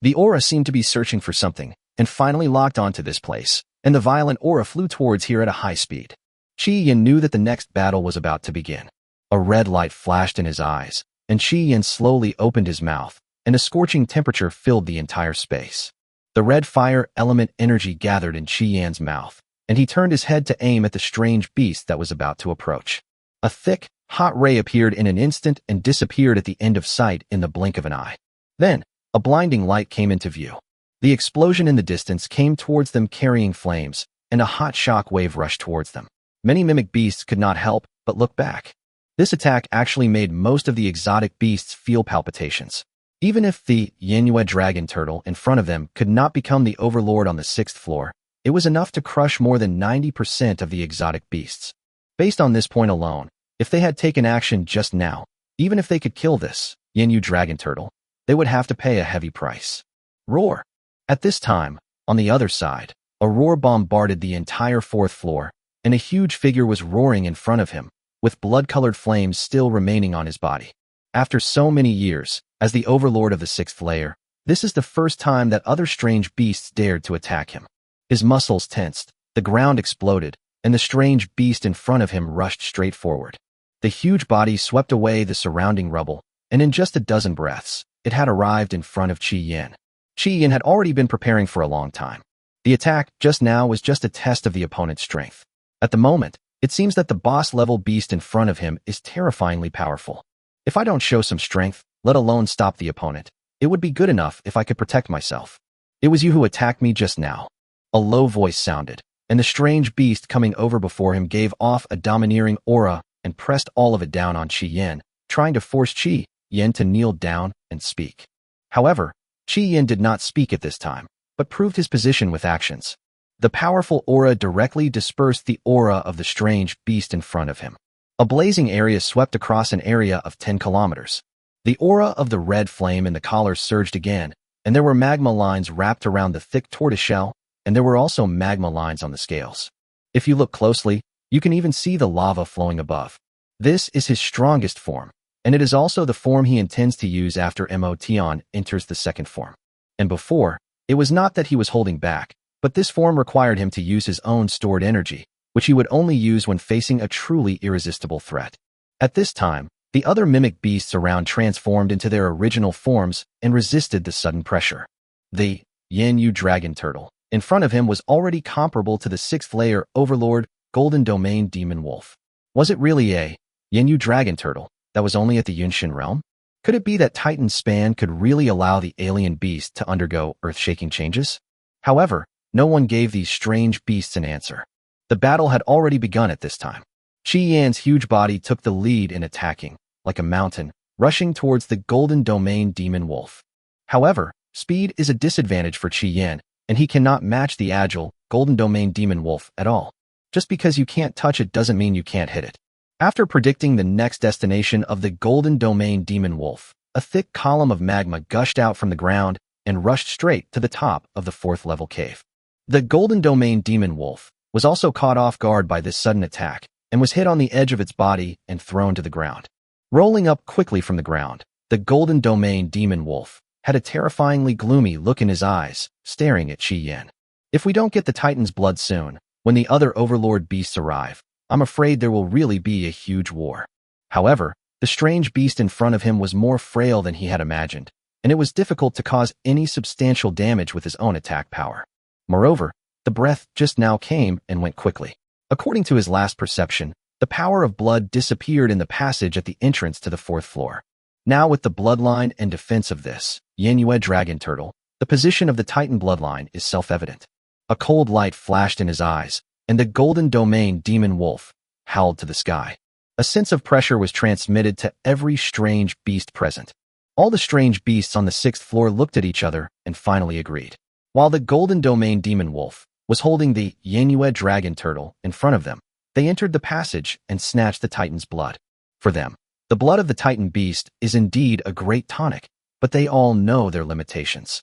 The aura seemed to be searching for something, and finally locked onto this place, and the violent aura flew towards here at a high speed. Qi Yin knew that the next battle was about to begin. A red light flashed in his eyes, and Qi Yin slowly opened his mouth, and a scorching temperature filled the entire space. The red fire element energy gathered in Qi Yin's mouth, and he turned his head to aim at the strange beast that was about to approach. A thick, hot ray appeared in an instant and disappeared at the end of sight in the blink of an eye. Then, a blinding light came into view. The explosion in the distance came towards them carrying flames, and a hot shock wave rushed towards them. Many mimic beasts could not help but look back. This attack actually made most of the exotic beasts feel palpitations. Even if the Yanhua dragon turtle in front of them could not become the overlord on the 6th floor, it was enough to crush more than 90% of the exotic beasts. Based on this point alone, if they had taken action just now, even if they could kill this Yanhua dragon turtle, they would have to pay a heavy price. Roar! At this time, on the other side, a roar bombarded the entire 4th floor, and a huge figure was roaring in front of him, with blood-colored flames still remaining on his body. After so many years, as the overlord of the 6th layer, this is the first time that other strange beasts dared to attack him. His muscles tensed, the ground exploded, and the strange beast in front of him rushed straight forward. The huge body swept away the surrounding rubble, and in just a dozen breaths, it had arrived in front of Qi Yin. Qi Yin had already been preparing for a long time. The attack just now was just a test of the opponent's strength. At the moment, it seems that the boss-level beast in front of him is terrifyingly powerful. If I don't show some strength, let alone stop the opponent, it would be good enough if I could protect myself. It was you who attacked me just now. A low voice sounded, and the strange beast coming over before him gave off a domineering aura and pressed all of it down on Qi Yin, trying to force Qi Yin to kneel down and speak. However, Qi Yin did not speak at this time, but proved his position with actions. The powerful aura directly dispersed the aura of the strange beast in front of him. A blazing area swept across an area of 10 kilometers. The aura of the red flame in the collar surged again, and there were magma lines wrapped around the thick tortoiseshell, and there were also magma lines on the scales. If you look closely, you can even see the lava flowing above. This is his strongest form, and it is also the form he intends to use after Motion enters the 2nd form. And before, it was not that he was holding back, but this form required him to use his own stored energy, which he would only use when facing a truly irresistible threat. At this time, the other mimic beasts around transformed into their original forms and resisted the sudden pressure. The Yanhua dragon turtle in front of him was already comparable to the 6th layer overlord Golden Domain Demon Wolf. Was it really a Yanhua dragon turtle that was only at the Yunshin realm? Could it be that Titan's span could really allow the alien beast to undergo earth-shaking changes? However, no one gave these strange beasts an answer. The battle had already begun at this time. Qi Yan's huge body took the lead in attacking, like a mountain, rushing towards the Golden Domain Demon Wolf. However, speed is a disadvantage for Qi Yan, and he cannot match the agile Golden Domain Demon Wolf at all. Just because you can't touch it doesn't mean you can't hit it. After predicting the next destination of the Golden Domain Demon Wolf, a thick column of magma gushed out from the ground and rushed straight to the top of the 4th level cave. The Golden Domain Demon Wolf was also caught off guard by this sudden attack and was hit on the edge of its body and thrown to the ground. Rolling up quickly from the ground, the Golden Domain Demon Wolf had a terrifyingly gloomy look in his eyes, staring at Qi Yan. If we don't get the Titan's blood soon, when the other overlord beasts arrive, I'm afraid there will really be a huge war. However, the strange beast in front of him was more frail than he had imagined, and it was difficult to cause any substantial damage with his own attack power. Moreover, the breath just now came and went quickly. According to his last perception, the power of blood disappeared in the passage at the entrance to the 4th floor. Now with the bloodline and defense of this Yanhua dragon turtle, the position of the Titan bloodline is self-evident. A cold light flashed in his eyes, and the Golden Domain Demon Wolf howled to the sky. A sense of pressure was transmitted to every strange beast present. All the strange beasts on the 6th floor looked at each other and finally agreed. While the Golden Domain Demon Wolf was holding the Yanhua dragon turtle in front of them, they entered the passage and snatched the Titan's blood. For them, the blood of the Titan beast is indeed a great tonic, but they all know their limitations.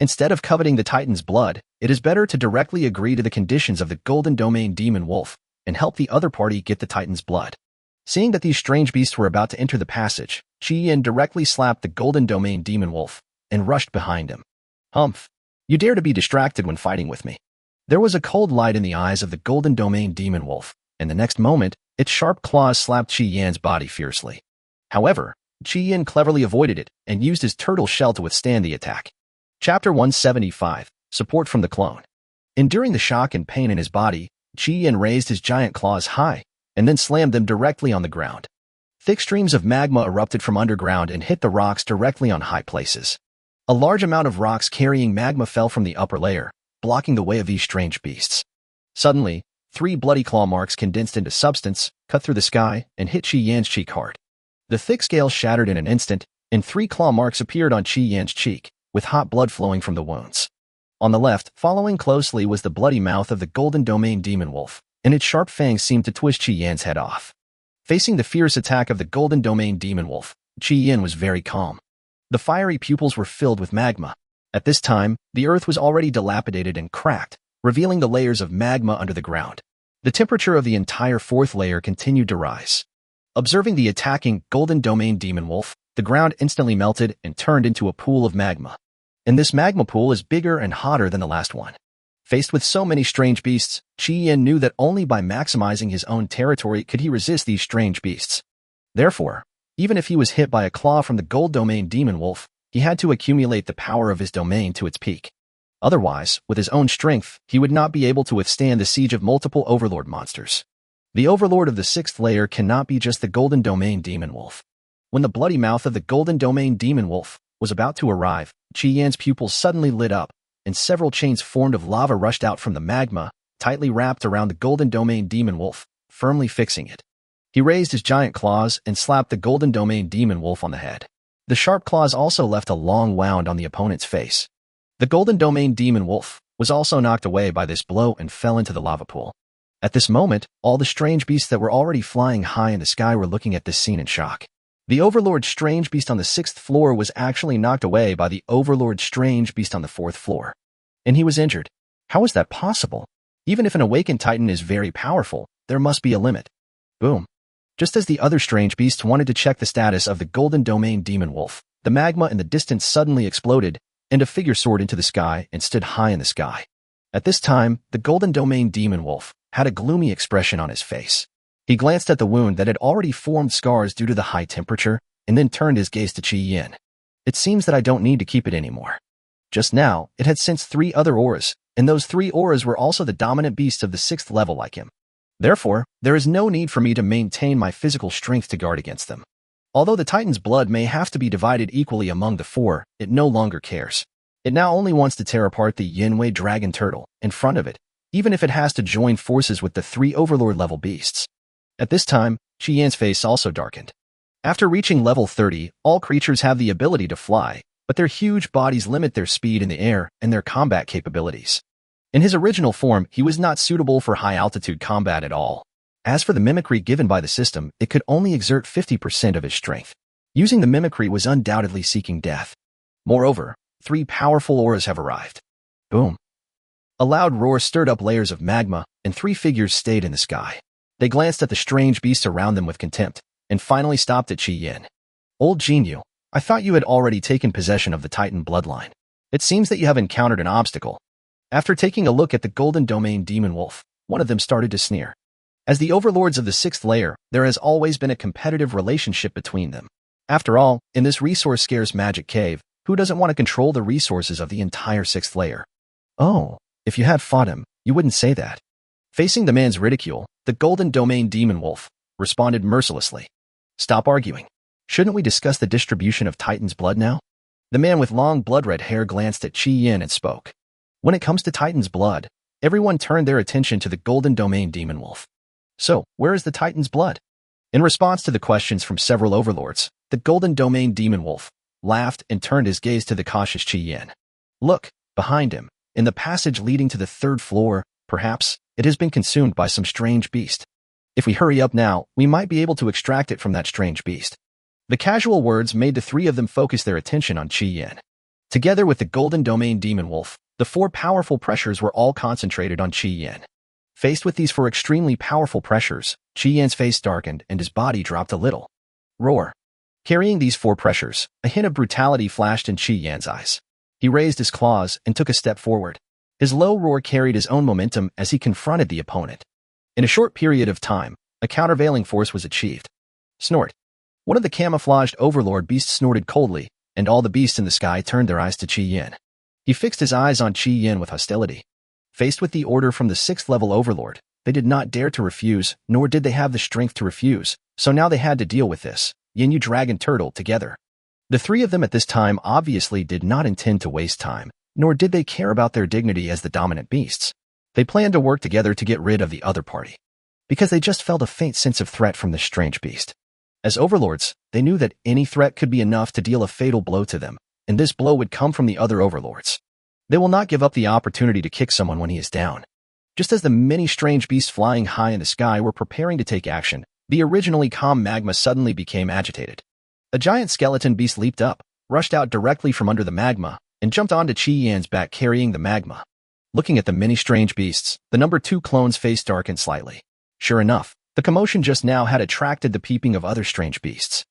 Instead of coveting the Titan's blood, it is better to directly agree to the conditions of the Golden Domain Demon Wolf and help the other party get the Titan's blood. Seeing that these strange beasts were about to enter the passage, Qi Yin directly slapped the Golden Domain Demon Wolf and rushed behind him. Humph! You dare to be distracted when fighting with me. There was a cold light in the eyes of the Golden Domain Demon Wolf, and the next moment, its sharp claws slapped Qi Yan's body fiercely. However, Qi Yin cleverly avoided it and used his turtle shell to withstand the attack. Chapter 175, Support from the Clone. Enduring the shock and pain in his body, Qi Yin raised his giant claws high, and then slammed them directly on the ground. Thick streams of magma erupted from underground and hit the rocks directly on high places. A large amount of rocks carrying magma fell from the upper layer, blocking the way of these strange beasts. Suddenly, 3 bloody claw marks condensed into substance, cut through the sky, and hit Qi Yan's cheek hard. The thick scales shattered in an instant, and 3 claw marks appeared on Qi Yan's cheek, with hot blood flowing from the wounds. On the left, following closely, was the bloody mouth of the Golden Domain Demon Wolf, and its sharp fangs seemed to twist Qi Yan's head off. Facing the fierce attack of the Golden Domain Demon Wolf, Qi Yan was very calm. The fiery pupils were filled with magma. At this time, the earth was already dilapidated and cracked, revealing the layers of magma under the ground. The temperature of the entire 4th layer continued to rise. Observing the attacking Golden Domain Demon Wolf, the ground instantly melted and turned into a pool of magma. And this magma pool is bigger and hotter than the last one. Faced with so many strange beasts, Qi Yan knew that only by maximizing his own territory could he resist these strange beasts. Therefore, even if he was hit by a claw from the Gold Domain Demon Wolf, he had to accumulate the power of his domain to its peak. Otherwise, with his own strength, he would not be able to withstand the siege of multiple Overlord monsters. The Overlord of the 6th layer cannot be just the Golden Domain Demon Wolf. When the bloody mouth of the Golden Domain Demon Wolf was about to arrive, Qi Yan's pupils suddenly lit up, and several chains formed of lava rushed out from the magma, tightly wrapped around the Golden Domain Demon Wolf, firmly fixing it. He raised his giant claws and slapped the Golden Domain Demon Wolf on the head. The sharp claws also left a long wound on the opponent's face. The Golden Domain Demon Wolf was also knocked away by this blow and fell into the lava pool. At this moment, all the strange beasts that were already flying high in the sky were looking at this scene in shock. The Overlord Strange Beast on the 6th floor was actually knocked away by the Overlord Strange Beast on the 4th floor. And he was injured. How is that possible? Even if an awakened Titan is very powerful, there must be a limit. Boom. Just as the other strange beasts wanted to check the status of the Golden Domain Demon Wolf, the magma in the distance suddenly exploded, and a figure soared into the sky and stood high in the sky. At this time, the Golden Domain Demon Wolf had a gloomy expression on his face. He glanced at the wound that had already formed scars due to the high temperature, and then turned his gaze to Qi Yan. It seems that I don't need to keep it anymore. Just now, it had sensed 3 other auras, and those 3 auras were also the dominant beasts of the 6th level like him. Therefore, there is no need for me to maintain my physical strength to guard against them. Although the Titan's blood may have to be divided equally among the 4, it no longer cares. It now only wants to tear apart the Yinwei dragon turtle in front of it, even if it has to join forces with the 3 Overlord-level beasts. At this time, Qi Yan's face also darkened. After reaching level 30, all creatures have the ability to fly, but their huge bodies limit their speed in the air and their combat capabilities. In his original form, he was not suitable for high-altitude combat at all. As for the mimicry given by the system, it could only exert 50% of his strength. Using the mimicry was undoubtedly seeking death. Moreover, 3 powerful auras have arrived. Boom. A loud roar stirred up layers of magma, and 3 figures stayed in the sky. They glanced at the strange beasts around them with contempt, and finally stopped at Qi Yan. Old Jinyu, I thought you had already taken possession of the Titan bloodline. It seems that you have encountered an obstacle. After taking a look at the Golden Domain Demon Wolf, one of them started to sneer. As the overlords of the 6th layer, there has always been a competitive relationship between them. After all, in this resource-scarce magic cave, who doesn't want to control the resources of the entire 6th layer? Oh, if you had fought him, you wouldn't say that. Facing the man's ridicule, the Golden Domain Demon Wolf responded mercilessly. Stop arguing. Shouldn't we discuss the distribution of Titan's blood now? The man with long blood-red hair glanced at Qi Yan and spoke. When it comes to Titan's blood, everyone turned their attention to the Golden Domain Demon Wolf. So, where is the Titan's blood? In response to the questions from several overlords, the Golden Domain Demon Wolf laughed and turned his gaze to the cautious Qi Yan. Look, behind him, in the passage leading to the 3rd floor, perhaps, it has been consumed by some strange beast. If we hurry up now, we might be able to extract it from that strange beast. The casual words made the 3 of them focus their attention on Qi Yan. Together with the Golden Domain Demon Wolf, the 4 powerful pressures were all concentrated on Qi Yan. Faced with these 4 extremely powerful pressures, Qi Yan's face darkened and his body dropped a little. Roar. Carrying these 4 pressures, a hint of brutality flashed in Qi Yan's eyes. He raised his claws and took a step forward. His low roar carried his own momentum as he confronted the opponent. In a short period of time, a countervailing force was achieved. Snort. One of the camouflaged overlord beasts snorted coldly, and all the beasts in the sky turned their eyes to Qi Yan. He fixed his eyes on Qi Yan with hostility. Faced with the order from the 6th level overlord, they did not dare to refuse, nor did they have the strength to refuse, so now they had to deal with this, Yinyu Dragon Turtle, together. The 3 of them at this time obviously did not intend to waste time, nor did they care about their dignity as the dominant beasts. They planned to work together to get rid of the other party, because they just felt a faint sense of threat from this strange beast. As overlords, they knew that any threat could be enough to deal a fatal blow to them, and this blow would come from the other overlords. They will not give up the opportunity to kick someone when he is down. Just as the many strange beasts flying high in the sky were preparing to take action, the originally calm magma suddenly became agitated. A giant skeleton beast leaped up, rushed out directly from under the magma, and jumped onto Qi Yan's back carrying the magma. Looking at the many strange beasts, the number 2 clone's face darkened slightly. Sure enough, the commotion just now had attracted the peeping of other strange beasts.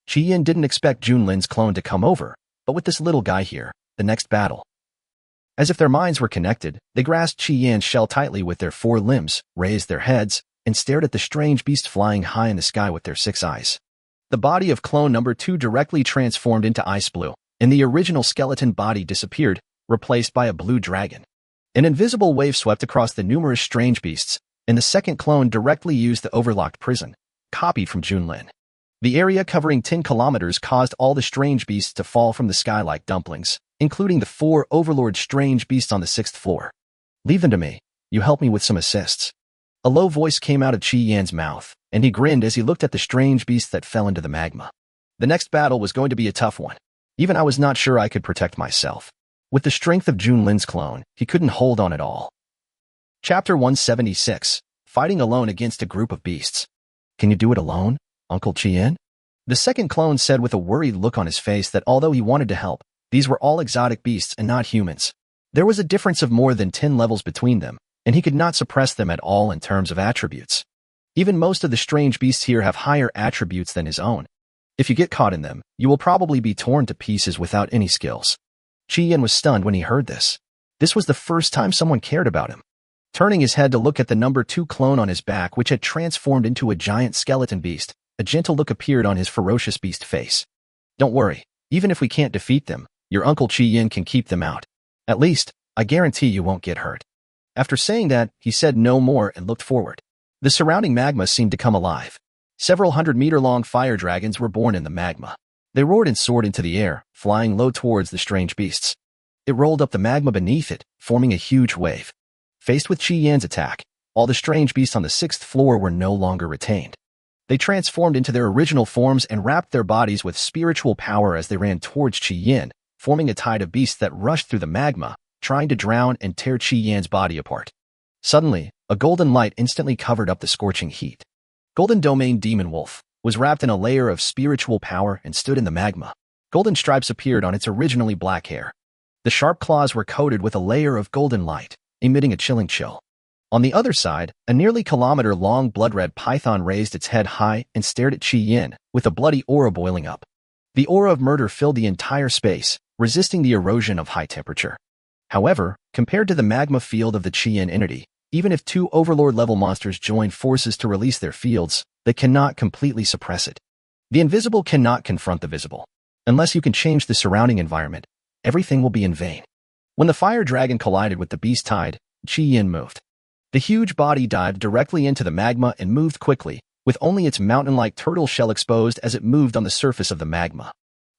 Qi Yan didn't expect Junlin's clone to come over, but with this little guy here, the next battle. As if their minds were connected, they grasped Qi Yan's shell tightly with their 4 limbs, raised their heads, and stared at the strange beast flying high in the sky with their 6 eyes. The body of clone number 2 directly transformed into ice blue, and the original skeleton body disappeared, replaced by a blue dragon. An invisible wave swept across the numerous strange beasts, and the second clone directly used the overlocked prison, copied from Junlin. The area covering 10 kilometers caused all the strange beasts to fall from the sky like dumplings, including the 4 overlord strange beasts on the 6th floor. Leave them to me. You help me with some assists. A low voice came out of Qi Yan's mouth, and he grinned as he looked at the strange beasts that fell into the magma. The next battle was going to be a tough one. Even I was not sure I could protect myself. With the strength of Junlin's clone, he couldn't hold on at all. Chapter 176. Fighting alone against a group of beasts. Can you do it alone, Uncle Qi Yan? The second clone said with a worried look on his face that although he wanted to help, these were all exotic beasts and not humans. There was a difference of more than 10 levels between them, and he could not suppress them at all in terms of attributes. Even most of the strange beasts here have higher attributes than his own. If you get caught in them, you will probably be torn to pieces without any skills. Qi Yan was stunned when he heard this. This was the first time someone cared about him. Turning his head to look at the number 2 clone on his back, which had transformed into a giant skeleton beast, a gentle look appeared on his ferocious beast face. Don't worry, even if we can't defeat them, your Uncle Qi Yan can keep them out. At least, I guarantee you won't get hurt. After saying that, he said no more and looked forward. The surrounding magma seemed to come alive. Several 100-meter-long fire dragons were born in the magma. They roared and soared into the air, flying low towards the strange beasts. It rolled up the magma beneath it, forming a huge wave. Faced with Qi Yan's attack, all the strange beasts on the 6th floor were no longer retained. They transformed into their original forms and wrapped their bodies with spiritual power as they ran towards Qi Yan, forming a tide of beasts that rushed through the magma, trying to drown and tear Qi Yan's body apart. Suddenly, a golden light instantly covered up the scorching heat. Golden Domain Demon Wolf was wrapped in a layer of spiritual power and stood in the magma. Golden stripes appeared on its originally black hair. The sharp claws were coated with a layer of golden light, emitting a chilling chill. On the other side, a nearly kilometer-long blood-red python raised its head high and stared at Qi Yan, with a bloody aura boiling up. The aura of murder filled the entire space, resisting the erosion of high temperature. However, compared to the magma field of the Qi Yan entity, even if 2 overlord-level monsters join forces to release their fields, they cannot completely suppress it. The invisible cannot confront the visible. Unless you can change the surrounding environment, everything will be in vain. When the fire dragon collided with the beast tide, Qi Yan moved. The huge body dived directly into the magma and moved quickly, with only its mountain-like turtle shell exposed as it moved on the surface of the magma.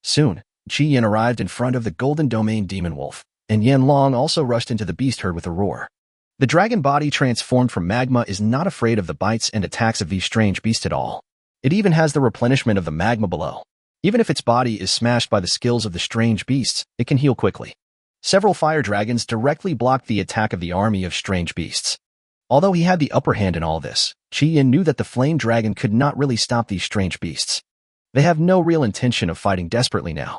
Soon, Qi Yan arrived in front of the Golden Domain Demon Wolf, and Yan Long also rushed into the beast herd with a roar. The dragon body transformed from magma is not afraid of the bites and attacks of these strange beasts at all. It even has the replenishment of the magma below. Even if its body is smashed by the skills of the strange beasts, it can heal quickly. Several fire dragons directly blocked the attack of the army of strange beasts. Although he had the upper hand in all this, Qi Yan knew that the flame dragon could not really stop these strange beasts. They have no real intention of fighting desperately now.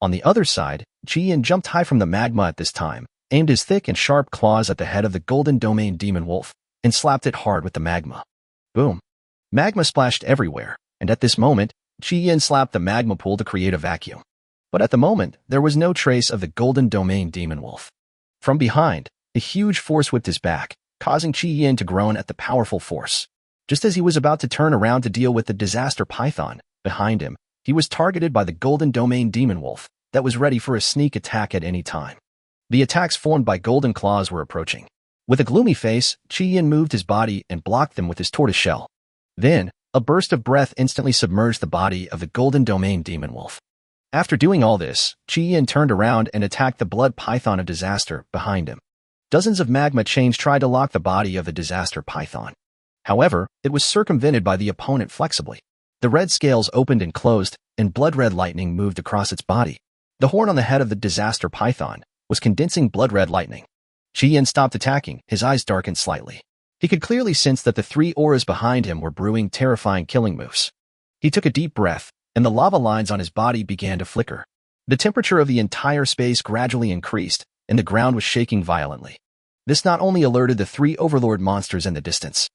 On the other side, Qi Yan jumped high from the magma at this time, aimed his thick and sharp claws at the head of the Golden Domain Demon Wolf, and slapped it hard with the magma. Boom! Magma splashed everywhere, and at this moment, Qi Yan slapped the magma pool to create a vacuum. But at the moment, there was no trace of the Golden Domain Demon Wolf. From behind, a huge force whipped his back, causing Qi Yan to groan at the powerful force. Just as he was about to turn around to deal with the disaster python, behind him, he was targeted by the Golden Domain Demon Wolf that was ready for a sneak attack at any time. The attacks formed by golden claws were approaching. With a gloomy face, Qi Yan moved his body and blocked them with his tortoise shell. Then, a burst of breath instantly submerged the body of the Golden Domain Demon Wolf. After doing all this, Qi Yan turned around and attacked the blood python of disaster behind him. Dozens of magma chains tried to lock the body of the disaster python. However, it was circumvented by the opponent flexibly. The red scales opened and closed, and blood-red lightning moved across its body. The horn on the head of the disaster python was condensing blood-red lightning. Qi Yin stopped attacking, his eyes darkened slightly. He could clearly sense that the three auras behind him were brewing terrifying killing moves. He took a deep breath, and the lava lines on his body began to flicker. The temperature of the entire space gradually increased, and the ground was shaking violently. This not only alerted the three overlord monsters in the distance.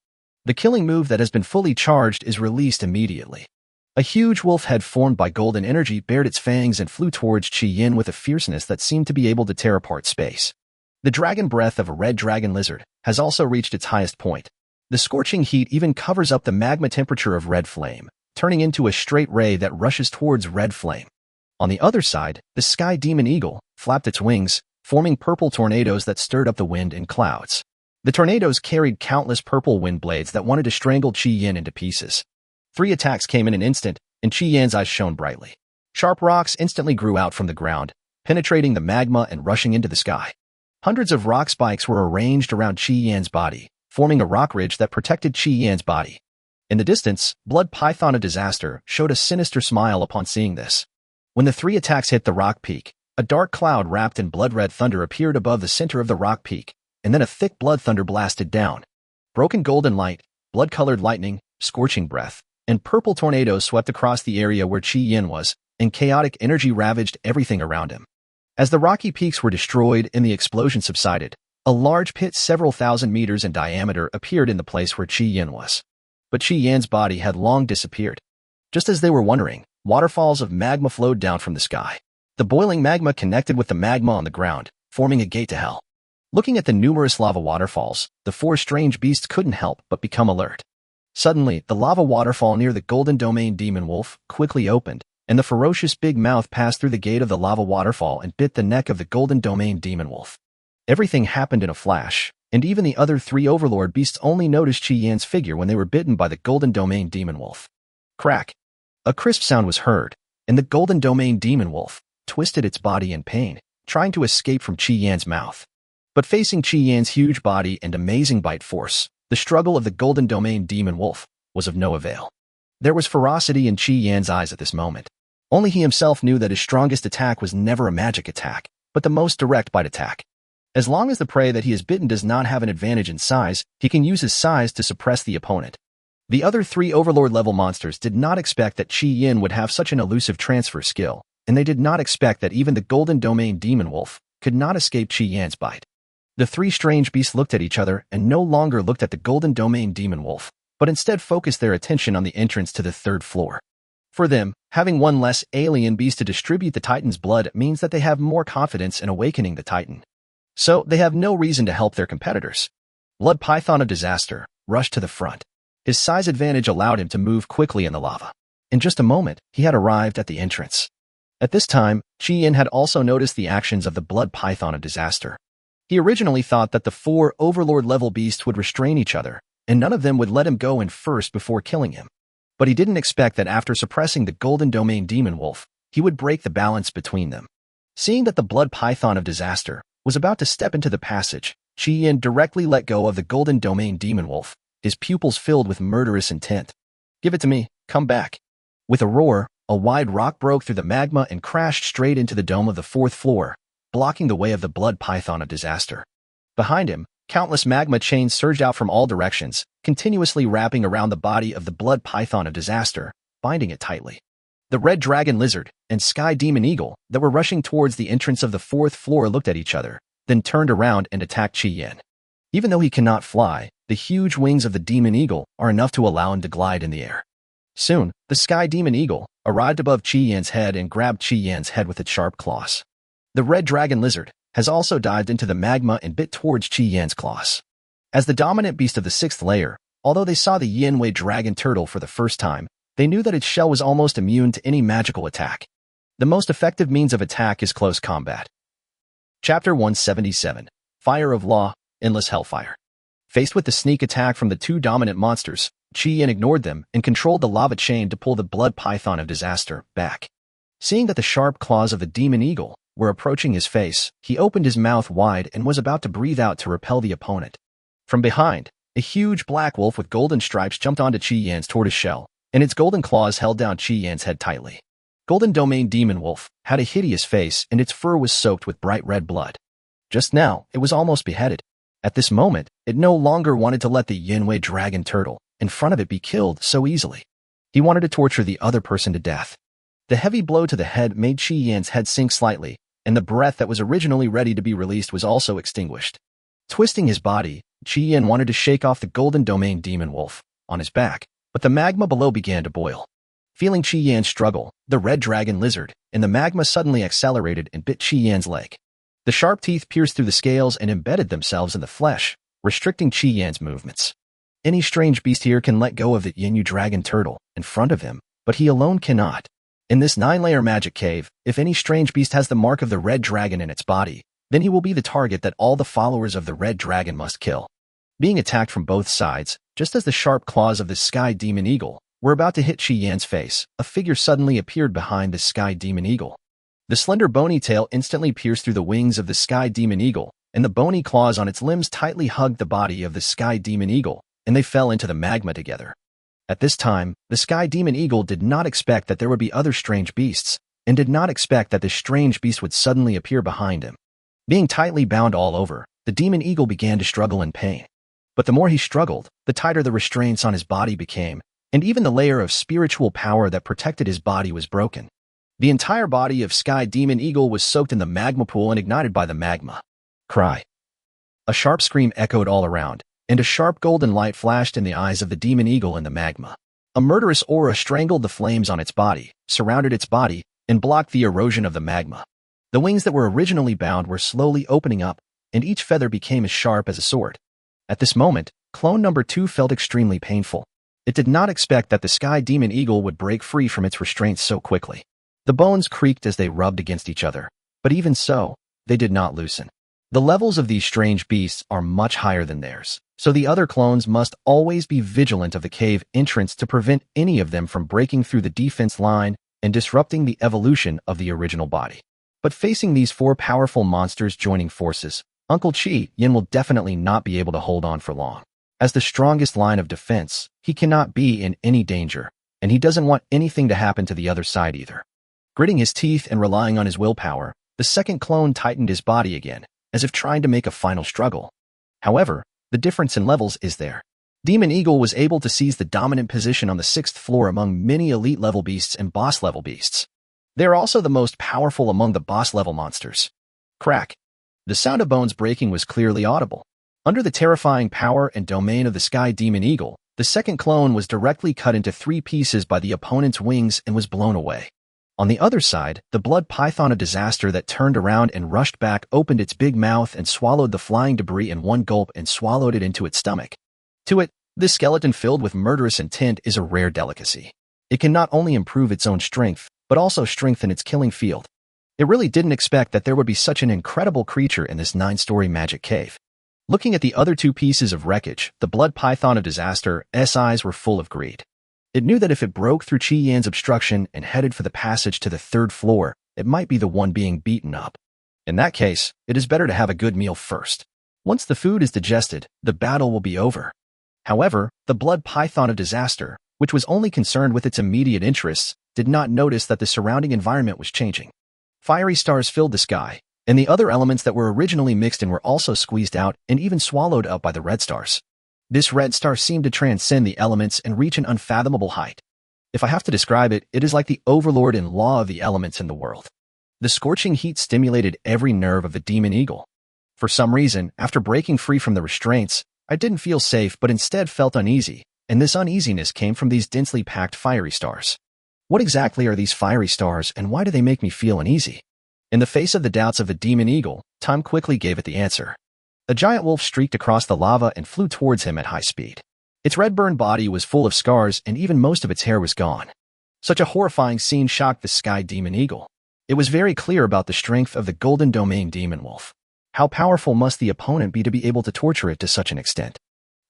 The killing move that has been fully charged is released immediately. A huge wolf head formed by golden energy bared its fangs and flew towards Qi Yin with a fierceness that seemed to be able to tear apart space. The dragon breath of a red dragon lizard has also reached its highest point. The scorching heat even covers up the magma temperature of red flame, turning into a straight ray that rushes towards red flame. On the other side, the sky demon eagle flapped its wings, forming purple tornadoes that stirred up the wind and clouds. The tornadoes carried countless purple wind blades that wanted to strangle Qi Yin into pieces. 3 attacks came in an instant, and Qi Yin's eyes shone brightly. Sharp rocks instantly grew out from the ground, penetrating the magma and rushing into the sky. Hundreds of rock spikes were arranged around Qi Yin's body, forming a rock ridge that protected Qi Yin's body. In the distance, Blood Python of Disaster showed a sinister smile upon seeing this. When the 3 attacks hit the rock peak, a dark cloud wrapped in blood-red thunder appeared above the center of the rock peak, and then a thick blood thunder blasted down. Broken golden light, blood-colored lightning, scorching breath, and purple tornadoes swept across the area where Qi Yin was, and chaotic energy ravaged everything around him. As the rocky peaks were destroyed and the explosion subsided, a large pit several thousand meters in diameter appeared in the place where Qi Yin was. But Qi Yin's body had long disappeared. Just as they were wondering, waterfalls of magma flowed down from the sky. The boiling magma connected with the magma on the ground, forming a gate to hell. Looking at the numerous lava waterfalls, the 4 strange beasts couldn't help but become alert. Suddenly, the lava waterfall near the Golden Domain Demon Wolf quickly opened, and the ferocious big mouth passed through the gate of the lava waterfall and bit the neck of the Golden Domain Demon Wolf. Everything happened in a flash, and even the other 3 overlord beasts only noticed Qi Yin's figure when they were bitten by the Golden Domain Demon Wolf. Crack! A crisp sound was heard, and the Golden Domain Demon Wolf twisted its body in pain, trying to escape from Qi Yin's mouth. But facing Qi Yin's huge body and amazing bite force, the struggle of the Golden Domain Demon Wolf was of no avail. There was ferocity in Qi Yin's eyes at this moment. Only he himself knew that his strongest attack was never a magic attack, but the most direct bite attack. As long as the prey that he has bitten does not have an advantage in size, he can use his size to suppress the opponent. The other 3 overlord-level monsters did not expect that Qi Yin would have such an elusive transfer skill, and they did not expect that even the Golden Domain Demon Wolf could not escape Qi Yin's bite. The 3 strange beasts looked at each other and no longer looked at the Golden Domain Demon Wolf, but instead focused their attention on the entrance to the 3rd floor. For them, having one less alien beast to distribute the Titan's blood means that they have more confidence in awakening the Titan. So they have no reason to help their competitors. Blood Python of Disaster rushed to the front. His size advantage allowed him to move quickly in the lava. In just a moment, he had arrived at the entrance. At this time, Qi Yin had also noticed the actions of the Blood Python of Disaster. He originally thought that the 4 overlord-level beasts would restrain each other, and none of them would let him go in first before killing him. But he didn't expect that after suppressing the Golden Domain Demon Wolf, he would break the balance between them. Seeing that the Blood Python of Disaster was about to step into the passage, Qi Yin directly let go of the Golden Domain Demon Wolf, his pupils filled with murderous intent. "Give it to me, come back." With a roar, a wide rock broke through the magma and crashed straight into the dome of the 4th floor, blocking the way of the Blood Python of Disaster. Behind him, countless magma chains surged out from all directions, continuously wrapping around the body of the Blood Python of Disaster, binding it tightly. The red dragon lizard and sky demon eagle that were rushing towards the entrance of the 4th floor looked at each other, then turned around and attacked Qi Yin. Even though he cannot fly, the huge wings of the demon eagle are enough to allow him to glide in the air. Soon, the sky demon eagle arrived above Qi Yin's head and grabbed Qi Yin's head with its sharp claws. The red dragon lizard has also dived into the magma and bit towards Qi Yin's claws. As the dominant beast of the 6th layer, although they saw the Yinwei dragon turtle for the first time, they knew that its shell was almost immune to any magical attack. The most effective means of attack is close combat. Chapter 177, Fire of Law, Endless Hellfire. Faced with the sneak attack from the 2 dominant monsters, Qi Yin ignored them and controlled the lava chain to pull the Blood Python of Disaster back. Seeing that the sharp claws of the demon eagle were approaching his face. He opened his mouth wide and was about to breathe out to repel the opponent. From behind, a huge black wolf with golden stripes jumped onto Qi Yan's tortoise shell, and its golden claws held down Qi Yan's head tightly. Golden Domain Demon Wolf had a hideous face, and its fur was soaked with bright red blood. Just now, it was almost beheaded. At this moment, it no longer wanted to let the Yinwei dragon turtle in front of it be killed so easily. He wanted to torture the other person to death. The heavy blow to the head made Qi Yan's head sink slightly, and the breath that was originally ready to be released was also extinguished. Twisting his body, Qi Yan wanted to shake off the Golden Domain Demon Wolf on his back, but the magma below began to boil. Feeling Qi Yan struggle, the red dragon lizard and the magma suddenly accelerated and bit Qi Yan's leg. The sharp teeth pierced through the scales and embedded themselves in the flesh, restricting Qi Yan's movements. Any strange beast here can let go of the Yinyu dragon turtle in front of him, but he alone cannot. In this 9-layer magic cave, if any strange beast has the mark of the red dragon in its body, then he will be the target that all the followers of the red dragon must kill. Being attacked from both sides, just as the sharp claws of the sky demon eagle were about to hit Qi Yan's face, a figure suddenly appeared behind the sky demon eagle. The slender bony tail instantly pierced through the wings of the sky demon eagle, and the bony claws on its limbs tightly hugged the body of the sky demon eagle, and they fell into the magma together. At this time, the sky demon eagle did not expect that there would be other strange beasts, and did not expect that this strange beast would suddenly appear behind him. Being tightly bound all over, the demon eagle began to struggle in pain. But the more he struggled, the tighter the restraints on his body became, and even the layer of spiritual power that protected his body was broken. The entire body of Sky Demon Eagle was soaked in the magma pool and ignited by the magma. Cry. A sharp scream echoed all around, and a sharp golden light flashed in the eyes of the demon eagle in the magma. A murderous aura strangled the flames on its body, surrounded its body, and blocked the erosion of the magma. The wings that were originally bound were slowly opening up, and each feather became as sharp as a sword. At this moment, clone number 2 felt extremely painful. It did not expect that the Sky Demon Eagle would break free from its restraints so quickly. The bones creaked as they rubbed against each other, but even so, they did not loosen. The levels of these strange beasts are much higher than theirs, so the other clones must always be vigilant of the cave entrance to prevent any of them from breaking through the defense line and disrupting the evolution of the original body. But facing these 4 powerful monsters joining forces, Uncle Qi Yin will definitely not be able to hold on for long. As the strongest line of defense, he cannot be in any danger, and he doesn't want anything to happen to the other side either. Gritting his teeth and relying on his willpower, the second clone tightened his body again, as if trying to make a final struggle. However, the difference in levels is there. Demon Eagle was able to seize the dominant position on the 6th floor among many elite-level beasts and boss-level beasts. They are also the most powerful among the boss-level monsters. Crack. The sound of bones breaking was clearly audible. Under the terrifying power and domain of the Sky Demon Eagle, the second clone was directly cut into 3 pieces by the opponent's wings and was blown away. On the other side, the blood python of disaster that turned around and rushed back opened its big mouth and swallowed the flying debris in one gulp and swallowed it into its stomach. To it, this skeleton filled with murderous intent is a rare delicacy. It can not only improve its own strength, but also strengthen its killing field. It really didn't expect that there would be such an incredible creature in this 9-story magic cave. Looking at the other 2 pieces of wreckage, the blood python of disaster's eyes were full of greed. It knew that if it broke through Qi Yan's obstruction and headed for the passage to the 3rd floor, it might be the one being beaten up. In that case, it is better to have a good meal first. Once the food is digested, the battle will be over. However, the blood python of disaster, which was only concerned with its immediate interests, did not notice that the surrounding environment was changing. Fiery stars filled the sky, and the other elements that were originally mixed in were also squeezed out and even swallowed up by the red stars. This red star seemed to transcend the elements and reach an unfathomable height. If I have to describe it, it is like the overlord and law of the elements in the world. The scorching heat stimulated every nerve of the demon eagle. For some reason, after breaking free from the restraints, I didn't feel safe but instead felt uneasy, and this uneasiness came from these densely packed fiery stars. What exactly are these fiery stars and why do they make me feel uneasy? In the face of the doubts of the demon eagle, time quickly gave it the answer. A giant wolf streaked across the lava and flew towards him at high speed. Its red-burned body was full of scars and even most of its hair was gone. Such a horrifying scene shocked the Sky Demon Eagle. It was very clear about the strength of the Golden Domain Demon Wolf. How powerful must the opponent be to be able to torture it to such an extent?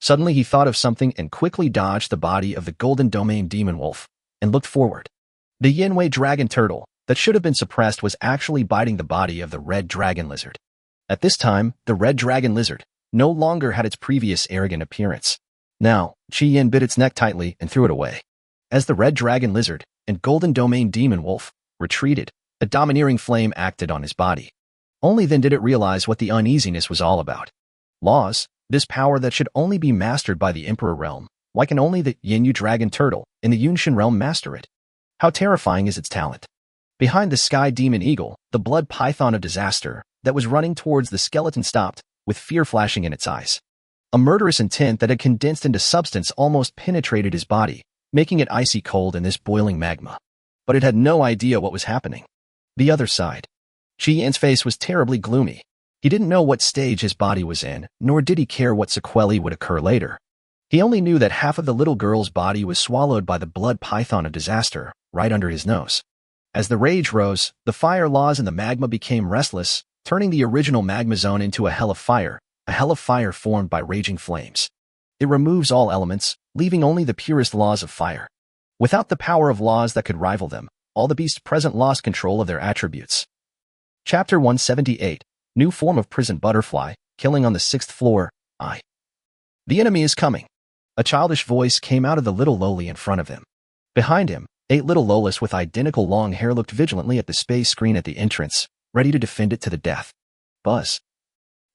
Suddenly he thought of something and quickly dodged the body of the Golden Domain Demon Wolf and looked forward. The Yinwei dragon turtle, that should have been suppressed was actually biting the body of the red dragon lizard. At this time, the red dragon lizard no longer had its previous arrogant appearance. Now, Qi Yin bit its neck tightly and threw it away. As the red dragon lizard and golden domain demon wolf retreated, a domineering flame acted on his body. Only then did it realize what the uneasiness was all about. Laws, this power that should only be mastered by the Emperor realm. Why can only the Yinyu dragon turtle in the Yunshin realm master it? How terrifying is its talent? Behind the sky demon eagle, the blood python of disaster that was running towards the skeleton stopped, with fear flashing in its eyes. A murderous intent that had condensed into substance almost penetrated his body, making it icy cold in this boiling magma. But it had no idea what was happening. The other side. Qi Yin's face was terribly gloomy. He didn't know what stage his body was in, nor did he care what sequelae would occur later. He only knew that half of the little girl's body was swallowed by the blood python of disaster, right under his nose. As the rage rose, the fire laws in the magma became restless, turning the original magma zone into a hell of fire formed by raging flames. It removes all elements, leaving only the purest laws of fire. Without the power of laws that could rival them, all the beasts present lost control of their attributes. Chapter 178, New Form of Prison Butterfly, Killing on the 6th Floor, I. The enemy is coming. A childish voice came out of the little loli in front of him. Behind him, 8 little lolis with identical long hair looked vigilantly at the space screen at the entrance, ready to defend it to the death. Buzz.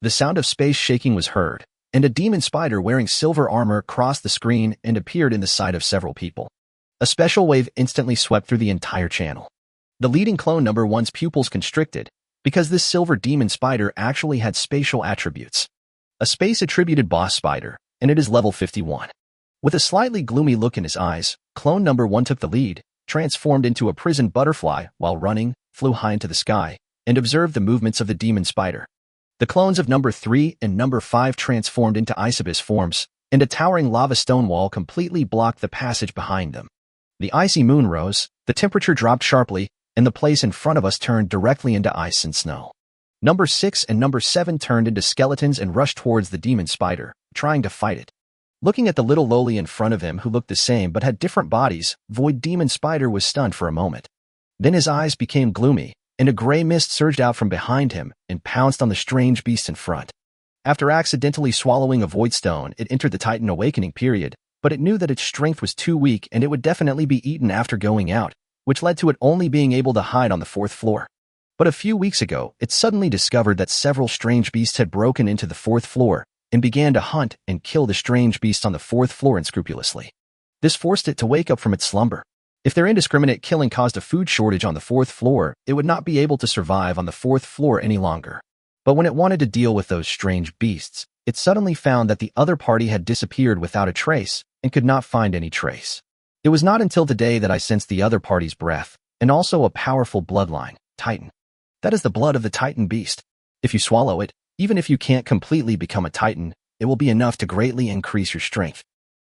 The sound of space shaking was heard, and a demon spider wearing silver armor crossed the screen and appeared in the sight of several people. A special wave instantly swept through the entire channel. The leading clone number 1's pupils constricted, because this silver demon spider actually had spatial attributes. A space-attributed boss spider, and it is level 51. With a slightly gloomy look in his eyes, clone number 1 took the lead, transformed into a prison butterfly while running, flew high into the sky, and observed the movements of the demon spider. The clones of number 3 and number 5 transformed into ice abyss forms, and a towering lava stone wall completely blocked the passage behind them. The icy moon rose, the temperature dropped sharply, and the place in front of us turned directly into ice and snow. Number 6 and number 7 turned into skeletons and rushed towards the demon spider, trying to fight it. Looking at the little loli in front of him who looked the same but had different bodies, Void Demon Spider was stunned for a moment. Then his eyes became gloomy, and a gray mist surged out from behind him and pounced on the strange beast in front. After accidentally swallowing a void stone, it entered the Titan Awakening period, but it knew that its strength was too weak and it would definitely be eaten after going out, which led to it only being able to hide on the 4th floor. But a few weeks ago, it suddenly discovered that several strange beasts had broken into the 4th floor and began to hunt and kill the strange beasts on the 4th floor unscrupulously. This forced it to wake up from its slumber. If their indiscriminate killing caused a food shortage on the 4th floor, it would not be able to survive on the 4th floor any longer. But when it wanted to deal with those strange beasts, it suddenly found that the other party had disappeared without a trace and could not find any trace. It was not until today that I sensed the other party's breath, and also a powerful bloodline, Titan. That is the blood of the Titan beast. If you swallow it, even if you can't completely become a Titan, it will be enough to greatly increase your strength.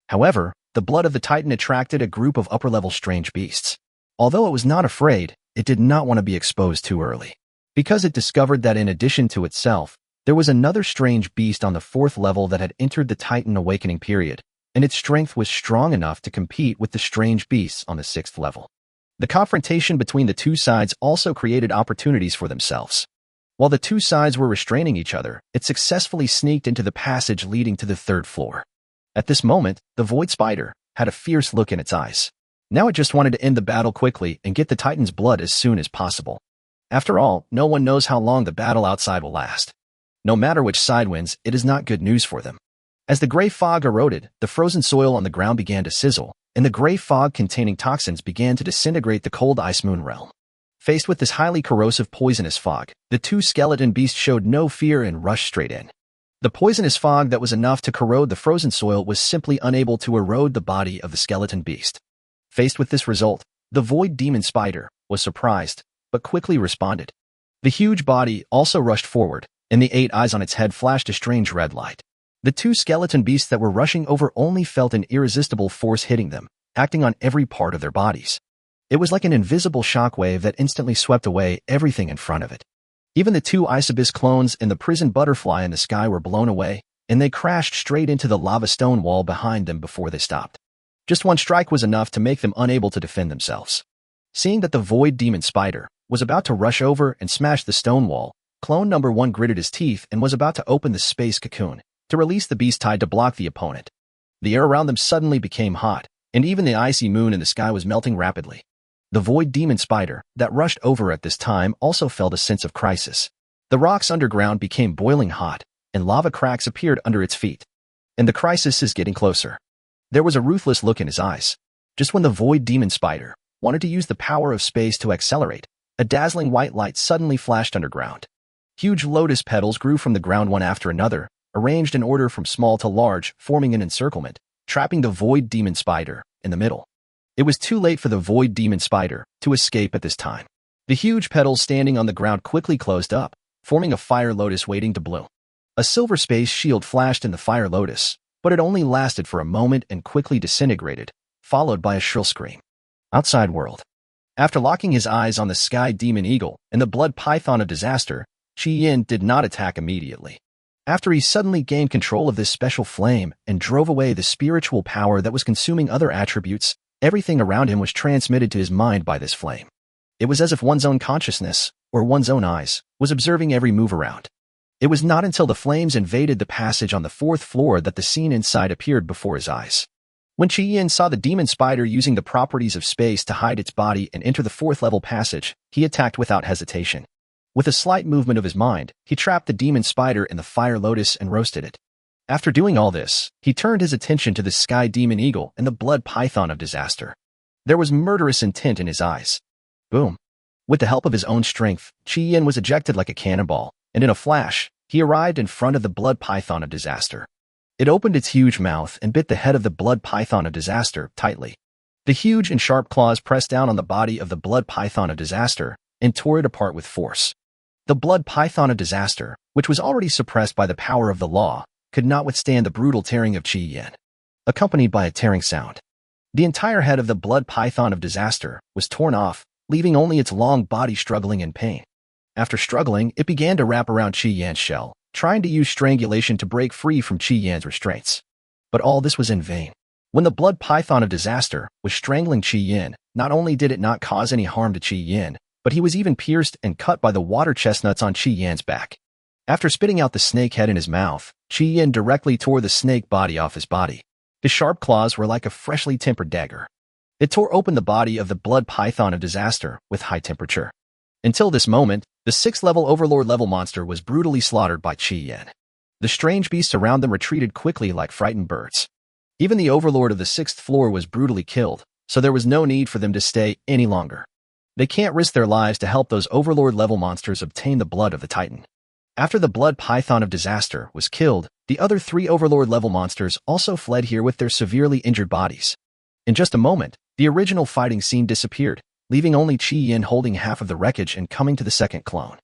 However, the blood of the Titan attracted a group of upper-level strange beasts. Although it was not afraid, it did not want to be exposed too early. Because it discovered that in addition to itself, there was another strange beast on the 4th level that had entered the Titan Awakening period, and its strength was strong enough to compete with the strange beasts on the 6th level. The confrontation between the two sides also created opportunities for themselves. While the two sides were restraining each other, it successfully sneaked into the passage leading to the 3rd floor. At this moment, the Void Spider had a fierce look in its eyes. Now it just wanted to end the battle quickly and get the Titan's blood as soon as possible. After all, no one knows how long the battle outside will last. No matter which side wins, it is not good news for them. As the gray fog eroded, the frozen soil on the ground began to sizzle, and the gray fog containing toxins began to disintegrate the cold ice moon realm. Faced with this highly corrosive poisonous fog, the two skeleton beasts showed no fear and rushed straight in. The poisonous fog that was enough to corrode the frozen soil was simply unable to erode the body of the skeleton beast. Faced with this result, the Void Demon Spider was surprised, but quickly responded. The huge body also rushed forward, and the 8 eyes on its head flashed a strange red light. The two skeleton beasts that were rushing over only felt an irresistible force hitting them, acting on every part of their bodies. It was like an invisible shockwave that instantly swept away everything in front of it. Even the 2 Ice Abyss clones and the prison butterfly in the sky were blown away, and they crashed straight into the lava stone wall behind them before they stopped. Just one strike was enough to make them unable to defend themselves. Seeing that the Void Demon Spider was about to rush over and smash the stone wall, clone number 1 gritted his teeth and was about to open the space cocoon to release the beast tied to block the opponent. The air around them suddenly became hot, and even the icy moon in the sky was melting rapidly. The void demon spider that rushed over at this time also felt a sense of crisis. The rocks underground became boiling hot, and lava cracks appeared under its feet. And the crisis is getting closer. There was a ruthless look in his eyes. Just when the void demon spider wanted to use the power of space to accelerate, a dazzling white light suddenly flashed underground. Huge lotus petals grew from the ground one after another, arranged in order from small to large, forming an encirclement, trapping the void demon spider in the middle. It was too late for the void demon spider to escape at this time. The huge petals standing on the ground quickly closed up, forming a fire lotus waiting to bloom. A silver space shield flashed in the fire lotus, but it only lasted for a moment and quickly disintegrated, followed by a shrill scream. Outside world. After locking his eyes on the sky demon eagle and the blood python of disaster, Qi Yin did not attack immediately. After he suddenly gained control of this special flame and drove away the spiritual power that was consuming other attributes, everything around him was transmitted to his mind by this flame. It was as if one's own consciousness, or one's own eyes, was observing every move around. It was not until the flames invaded the passage on the 4th floor that the scene inside appeared before his eyes. When Qi Yin saw the demon spider using the properties of space to hide its body and enter the 4th level passage, he attacked without hesitation. With a slight movement of his mind, he trapped the demon spider in the fire lotus and roasted it. After doing all this, he turned his attention to the sky demon eagle and the blood python of disaster. There was murderous intent in his eyes. Boom. With the help of his own strength, Qi Yin was ejected like a cannonball, and in a flash, he arrived in front of the blood python of disaster. It opened its huge mouth and bit the head of the blood python of disaster tightly. The huge and sharp claws pressed down on the body of the blood python of disaster and tore it apart with force. The blood python of disaster, which was already suppressed by the power of the law, could not withstand the brutal tearing of Qi Yin, accompanied by a tearing sound. The entire head of the blood python of disaster was torn off, leaving only its long body struggling in pain. After struggling, it began to wrap around Qi Yan's shell, trying to use strangulation to break free from Qi Yan's restraints. But all this was in vain. When the blood python of disaster was strangling Qi Yan, not only did it not cause any harm to Qi Yan, but he was even pierced and cut by the water chestnuts on Qi Yan's back. After spitting out the snake head in his mouth, Qi Yan directly tore the snake body off his body. His sharp claws were like a freshly tempered dagger. It tore open the body of the blood python of disaster with high temperature. Until this moment, the 6th level overlord level monster was brutally slaughtered by Qi Yan. The strange beasts around them retreated quickly like frightened birds. Even the overlord of the 6th floor was brutally killed, so there was no need for them to stay any longer. They can't risk their lives to help those overlord level monsters obtain the blood of the Titan. After the blood python of disaster was killed, the other 3 overlord level monsters also fled here with their severely injured bodies. In just a moment, the original fighting scene disappeared, leaving only Qi Yin holding half of the wreckage and coming to the second clone.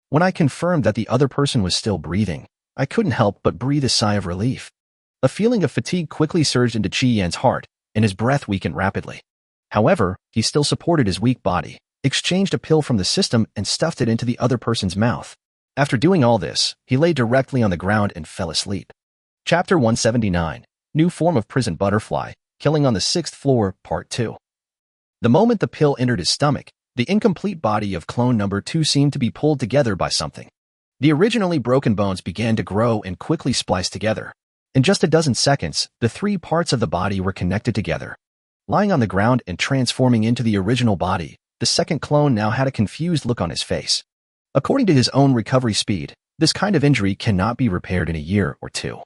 When I confirmed that the other person was still breathing, I couldn't help but breathe a sigh of relief. A feeling of fatigue quickly surged into Qi Yan's heart, and his breath weakened rapidly. However, he still supported his weak body, exchanged a pill from the system and stuffed it into the other person's mouth. After doing all this, he lay directly on the ground and fell asleep. Chapter 179, New Form of Prison Butterfly, Killing on the 6th Floor, Part 2. The moment the pill entered his stomach, the incomplete body of clone number 2 seemed to be pulled together by something. The originally broken bones began to grow and quickly splice together. In just a dozen seconds, the 3 parts of the body were connected together. Lying on the ground and transforming into the original body, the second clone now had a confused look on his face. According to his own recovery speed, this kind of injury cannot be repaired in a year or 2.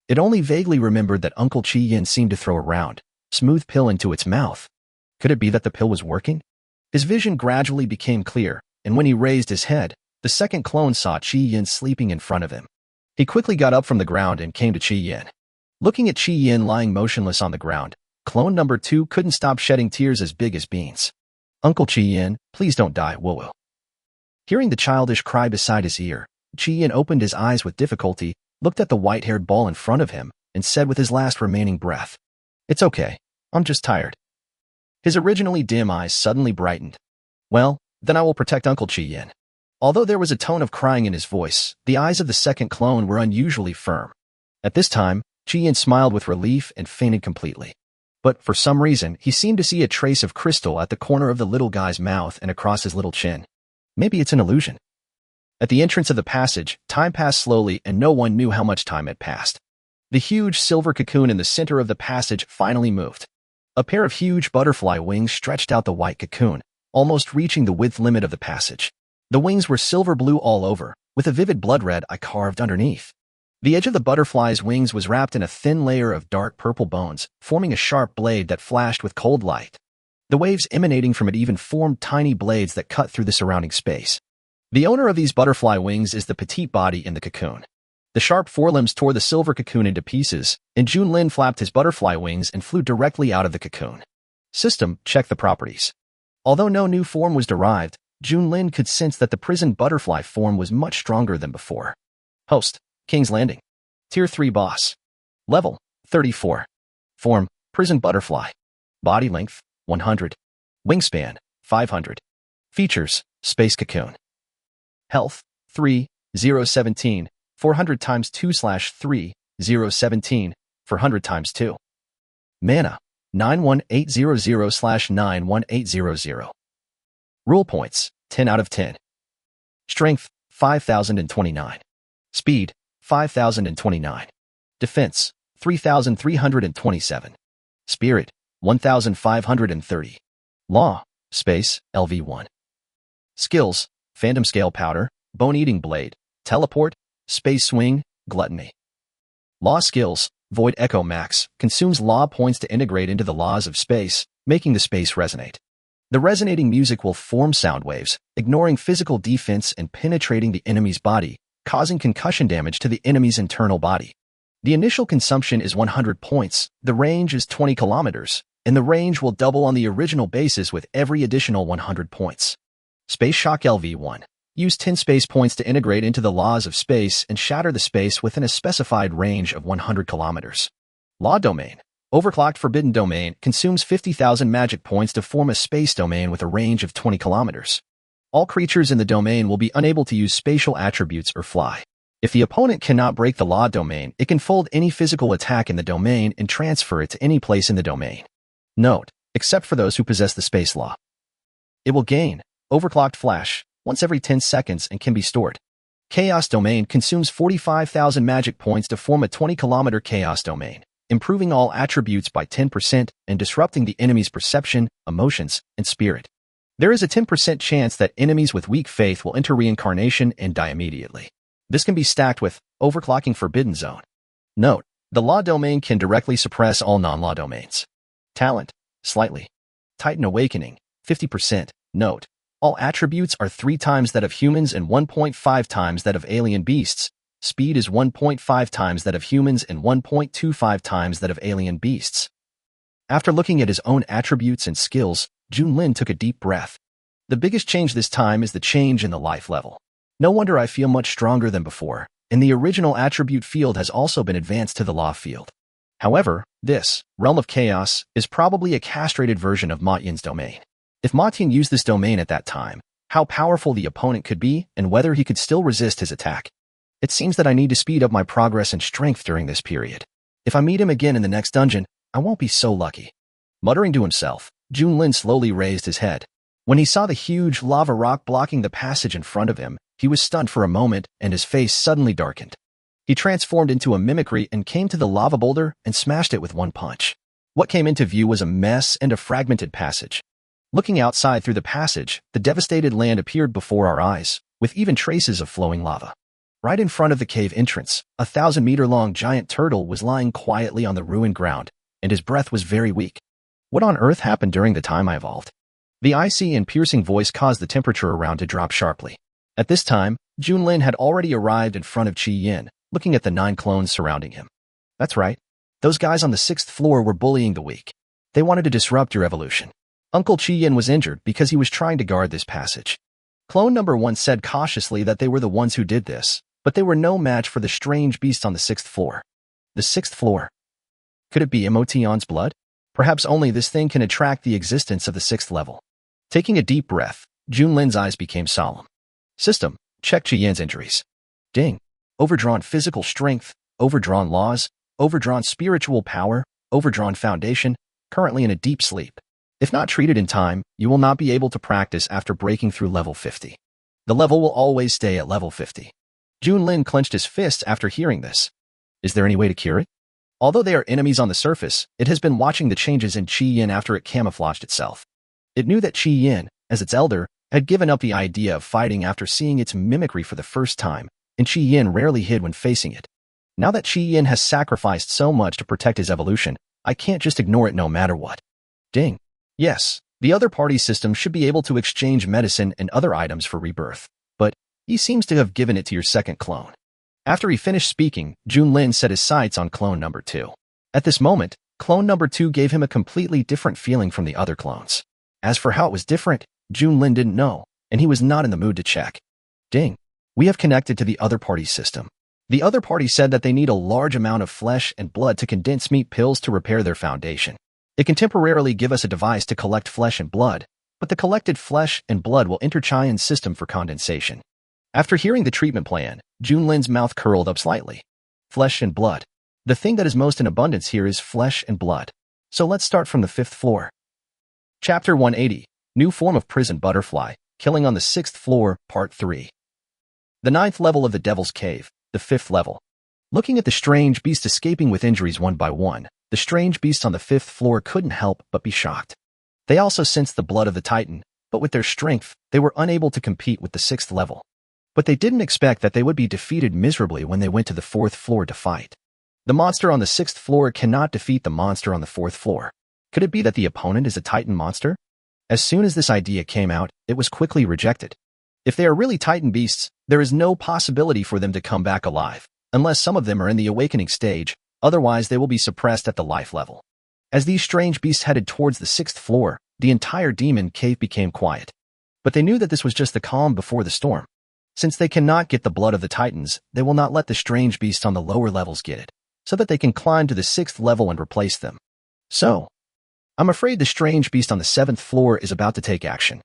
It only vaguely remembered that Uncle Qi Yin seemed to throw a round, smooth pill into its mouth. Could it be that the pill was working? His vision gradually became clear, and when he raised his head, the second clone saw Qi Yin sleeping in front of him. He quickly got up from the ground and came to Qi Yin. Looking at Qi Yin lying motionless on the ground, clone number 2 couldn't stop shedding tears as big as beans. Uncle Qi Yin, please don't die, woo-woo. Hearing the childish cry beside his ear, Qi Yin opened his eyes with difficulty, looked at the white-haired ball in front of him, and said with his last remaining breath, "It's okay. I'm just tired." His originally dim eyes suddenly brightened. "Well, then I will protect Uncle Qi Yin." Although there was a tone of crying in his voice, the eyes of the second clone were unusually firm. At this time, Qi Yin smiled with relief and fainted completely. But for some reason, he seemed to see a trace of crystal at the corner of the little guy's mouth and across his little chin. Maybe it's an illusion. At the entrance of the passage, time passed slowly and no one knew how much time had passed. The huge silver cocoon in the center of the passage finally moved. A pair of huge butterfly wings stretched out the white cocoon, almost reaching the width limit of the passage. The wings were silver blue all over, with a vivid blood red eye carved underneath. The edge of the butterfly's wings was wrapped in a thin layer of dark purple bones, forming a sharp blade that flashed with cold light. The waves emanating from it even formed tiny blades that cut through the surrounding space. The owner of these butterfly wings is the petite body in the cocoon. The sharp forelimbs tore the silver cocoon into pieces, and Junlin flapped his butterfly wings and flew directly out of the cocoon. System, check the properties. Although no new form was derived, Junlin could sense that the prison butterfly form was much stronger than before. Host, King's Landing. Tier 3 boss. Level, 34. Form, prison butterfly. Body length, 100. Wingspan, 500. Features, space cocoon. Health, 3, 017, 400 times 2/3, 017, 400 times 2. Mana, 91800/91800. Rule points, 10 out of 10. Strength, 5029. Speed, 5029. Defense, 3327. Spirit, 1530. Law, space, LV1. Skills, Phantom Scale Powder, Bone-Eating Blade, Teleport, Space Swing, Gluttony. Law skills, Void Echo Max, consumes law points to integrate into the laws of space, making the space resonate. The resonating music will form sound waves, ignoring physical defense and penetrating the enemy's body, causing concussion damage to the enemy's internal body. The initial consumption is 100 points, the range is 20 kilometers, and the range will double on the original basis with every additional 100 points. Space Shock LV1. Use 10 space points to integrate into the laws of space and shatter the space within a specified range of 100 kilometers. Law Domain. Overclocked Forbidden Domain consumes 50,000 magic points to form a space domain with a range of 20 kilometers. All creatures in the domain will be unable to use spatial attributes or fly. If the opponent cannot break the law domain, it can fold any physical attack in the domain and transfer it to any place in the domain. Note, except for those who possess the space law. It will gain Overclocked Flash once every 10 seconds and can be stored. Chaos Domain consumes 45,000 magic points to form a 20-kilometer Chaos Domain, improving all attributes by 10% and disrupting the enemy's perception, emotions, and spirit. There is a 10% chance that enemies with weak faith will enter reincarnation and die immediately. This can be stacked with Overclocking Forbidden Zone. Note, the law domain can directly suppress all non-law domains. Talent, slightly. Titan Awakening, 50%. Note, all attributes are 3 times that of humans and 1.5 times that of alien beasts. Speed is 1.5 times that of humans and 1.25 times that of alien beasts. After looking at his own attributes and skills, Junlin took a deep breath. The biggest change this time is the change in the life level. No wonder I feel much stronger than before, and the original attribute field has also been advanced to the law field. However, this, Realm of Chaos, is probably a castrated version of Ma Yin's domain. If Ma Tian used this domain at that time, how powerful the opponent could be and whether he could still resist his attack. It seems that I need to speed up my progress and strength during this period. If I meet him again in the next dungeon, I won't be so lucky. Muttering to himself, Junlin slowly raised his head. When he saw the huge lava rock blocking the passage in front of him, he was stunned for a moment and his face suddenly darkened. He transformed into a mimicry and came to the lava boulder and smashed it with one punch. What came into view was a mess and a fragmented passage. Looking outside through the passage, the devastated land appeared before our eyes, with even traces of flowing lava. Right in front of the cave entrance, a 1,000-meter-long giant turtle was lying quietly on the ruined ground, and his breath was very weak. What on earth happened during the time I evolved? The icy and piercing voice caused the temperature around to drop sharply. At this time, Junlin had already arrived in front of Qi Yin, looking at the 9 clones surrounding him. That's right. Those guys on the 6th floor were bullying the weak. They wanted to disrupt your evolution. Uncle Qi Yin was injured because he was trying to guard this passage. Clone number 1 said cautiously that they were the ones who did this, but they were no match for the strange beast on the 6th floor. The 6th floor. Could it be Emotion's blood? Perhaps only this thing can attract the existence of the 6th level. Taking a deep breath, Junlin's eyes became solemn. System, check Qi Yin's injuries. Ding. Overdrawn physical strength, overdrawn laws, overdrawn spiritual power, overdrawn foundation, currently in a deep sleep. If not treated in time, you will not be able to practice after breaking through level 50. The level will always stay at level 50. Junlin clenched his fists after hearing this. Is there any way to cure it? Although they are enemies on the surface, it has been watching the changes in Qi Yin after it camouflaged itself. It knew that Qi Yin, as its elder, had given up the idea of fighting after seeing its mimicry for the first time, and Qi Yin rarely hid when facing it. Now that Qi Yin has sacrificed so much to protect his evolution, I can't just ignore it no matter what. Ding. Yes, the other party's system should be able to exchange medicine and other items for rebirth, but he seems to have given it to your second clone. After he finished speaking, Junlin set his sights on clone number 2. At this moment, clone number 2 gave him a completely different feeling from the other clones. As for how it was different, Junlin didn't know, and he was not in the mood to check. Ding. We have connected to the other party's system. The other party said that they need a large amount of flesh and blood to condense meat pills to repair their foundation. It can temporarily give us a device to collect flesh and blood, but the collected flesh and blood will enter Qi Yin's system for condensation. After hearing the treatment plan, Junlin's mouth curled up slightly. Flesh and blood. The thing that is most in abundance here is flesh and blood. So let's start from the 5th floor. Chapter 180, New Form of Prison Butterfly, Killing on the 6th Floor, Part 3. The 9th level of the Devil's Cave, the 5th level. Looking at the strange beast escaping with injuries one by one, the strange beasts on the 5th floor couldn't help but be shocked. They also sensed the blood of the Titan, but with their strength, they were unable to compete with the 6th level. But they didn't expect that they would be defeated miserably when they went to the 4th floor to fight. The monster on the 6th floor cannot defeat the monster on the 4th floor. Could it be that the opponent is a Titan monster? As soon as this idea came out, it was quickly rejected. If they are really Titan beasts, there is no possibility for them to come back alive, unless some of them are in the awakening stage, otherwise they will be suppressed at the life level. As these strange beasts headed towards the 6th floor, the entire demon cave became quiet. But they knew that this was just the calm before the storm. Since they cannot get the blood of the Titans, they will not let the strange beasts on the lower levels get it, so that they can climb to the 6th level and replace them. So, I'm afraid the strange beast on the 7th floor is about to take action.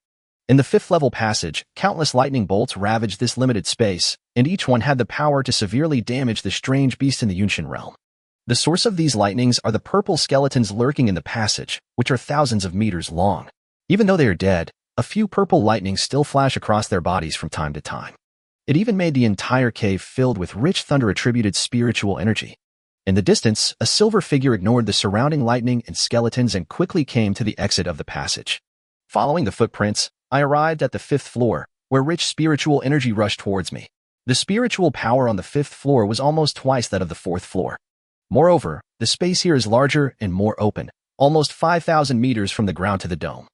In the 5th level passage, countless lightning bolts ravaged this limited space, and each one had the power to severely damage the strange beast in the Yunshin realm. The source of these lightnings are the purple skeletons lurking in the passage, which are thousands of meters long. Even though they are dead, a few purple lightnings still flash across their bodies from time to time. It even made the entire cave filled with rich thunder-attributed spiritual energy. In the distance, a silver figure ignored the surrounding lightning and skeletons and quickly came to the exit of the passage. Following the footprints, I arrived at the 5th floor, where rich spiritual energy rushed towards me. The spiritual power on the 5th floor was almost twice that of the 4th floor. Moreover, the space here is larger and more open, almost 5,000 meters from the ground to the dome.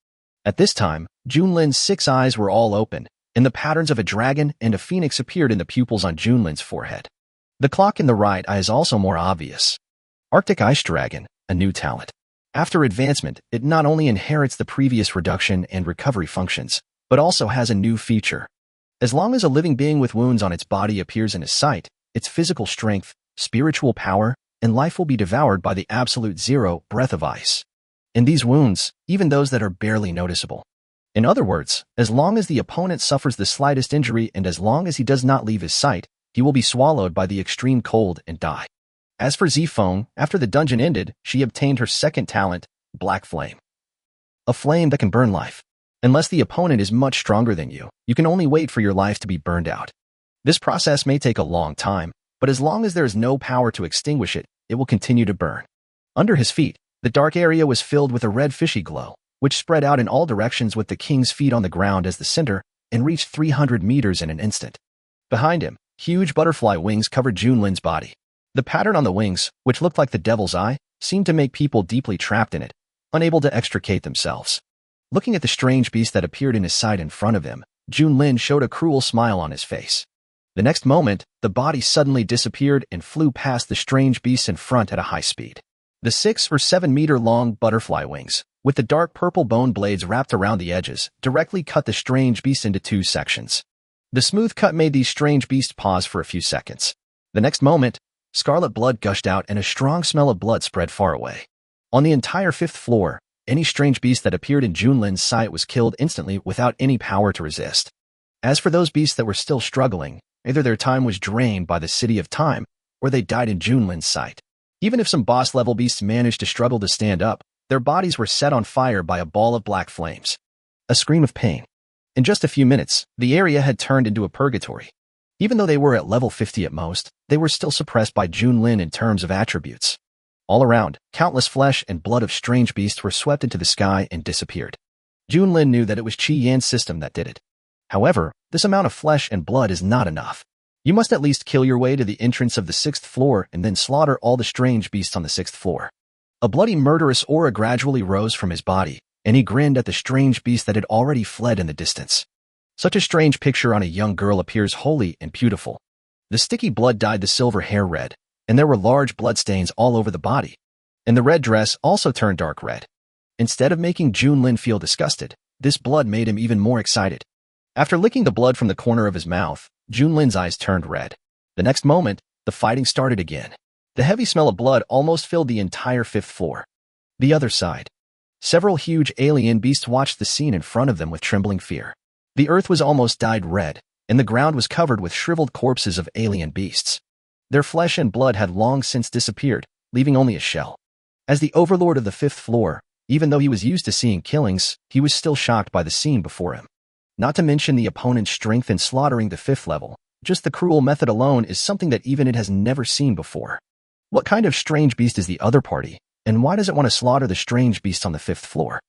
At this time, Junlin's 6 eyes were all open, and the patterns of a dragon and a phoenix appeared in the pupils on Junlin's forehead. The clock in the right eye is also more obvious. Arctic Ice Dragon, a new talent. After advancement, it not only inherits the previous reduction and recovery functions, but also has a new feature. As long as a living being with wounds on its body appears in his sight, its physical strength, spiritual power, and life will be devoured by the absolute zero breath of ice. In these wounds, even those that are barely noticeable. In other words, as long as the opponent suffers the slightest injury and as long as he does not leave his sight, he will be swallowed by the extreme cold and die. As for Zifeng, after the dungeon ended, she obtained her second talent, Black Flame. A flame that can burn life. Unless the opponent is much stronger than you, you can only wait for your life to be burned out. This process may take a long time, but as long as there is no power to extinguish it, it will continue to burn. Under his feet, the dark area was filled with a red fishy glow, which spread out in all directions with the king's feet on the ground as the center and reached 300 meters in an instant. Behind him, huge butterfly wings covered Junlin's body. The pattern on the wings, which looked like the devil's eye, seemed to make people deeply trapped in it, unable to extricate themselves. Looking at the strange beast that appeared in his sight in front of him, Junlin showed a cruel smile on his face. The next moment, the body suddenly disappeared and flew past the strange beast in front at a high speed. The 6 or 7 meter long butterfly wings, with the dark purple bone blades wrapped around the edges, directly cut the strange beast into 2 sections. The smooth cut made these strange beasts pause for a few seconds. The next moment, scarlet blood gushed out and a strong smell of blood spread far away. On the entire 5th floor, any strange beast that appeared in Junlin's sight was killed instantly without any power to resist. As for those beasts that were still struggling, either their time was drained by the City of Time, or they died in Junlin's sight. Even if some boss-level beasts managed to struggle to stand up, their bodies were set on fire by a ball of black flames. A scream of pain. In just a few minutes, the area had turned into a purgatory. Even though they were at level 50 at most, they were still suppressed by Junlin in terms of attributes. All around, countless flesh and blood of strange beasts were swept into the sky and disappeared. Junlin knew that it was Qi Yan's system that did it. However, this amount of flesh and blood is not enough. You must at least kill your way to the entrance of the 6th floor and then slaughter all the strange beasts on the 6th floor. A bloody murderous aura gradually rose from his body, and he grinned at the strange beast that had already fled in the distance. Such a strange picture on a young girl appears holy and beautiful. The sticky blood dyed the silver hair red, and there were large bloodstains all over the body. And the red dress also turned dark red. Instead of making Junlin feel disgusted, this blood made him even more excited. After licking the blood from the corner of his mouth, Junlin's eyes turned red. The next moment, the fighting started again. The heavy smell of blood almost filled the entire 5th floor. The other side. Several huge alien beasts watched the scene in front of them with trembling fear. The earth was almost dyed red, and the ground was covered with shriveled corpses of alien beasts. Their flesh and blood had long since disappeared, leaving only a shell. As the overlord of the 5th floor, even though he was used to seeing killings, he was still shocked by the scene before him. Not to mention the opponent's strength in slaughtering the 5th level, just the cruel method alone is something that even it has never seen before. What kind of strange beast is the other party, and why does it want to slaughter the strange beast on the 5th floor?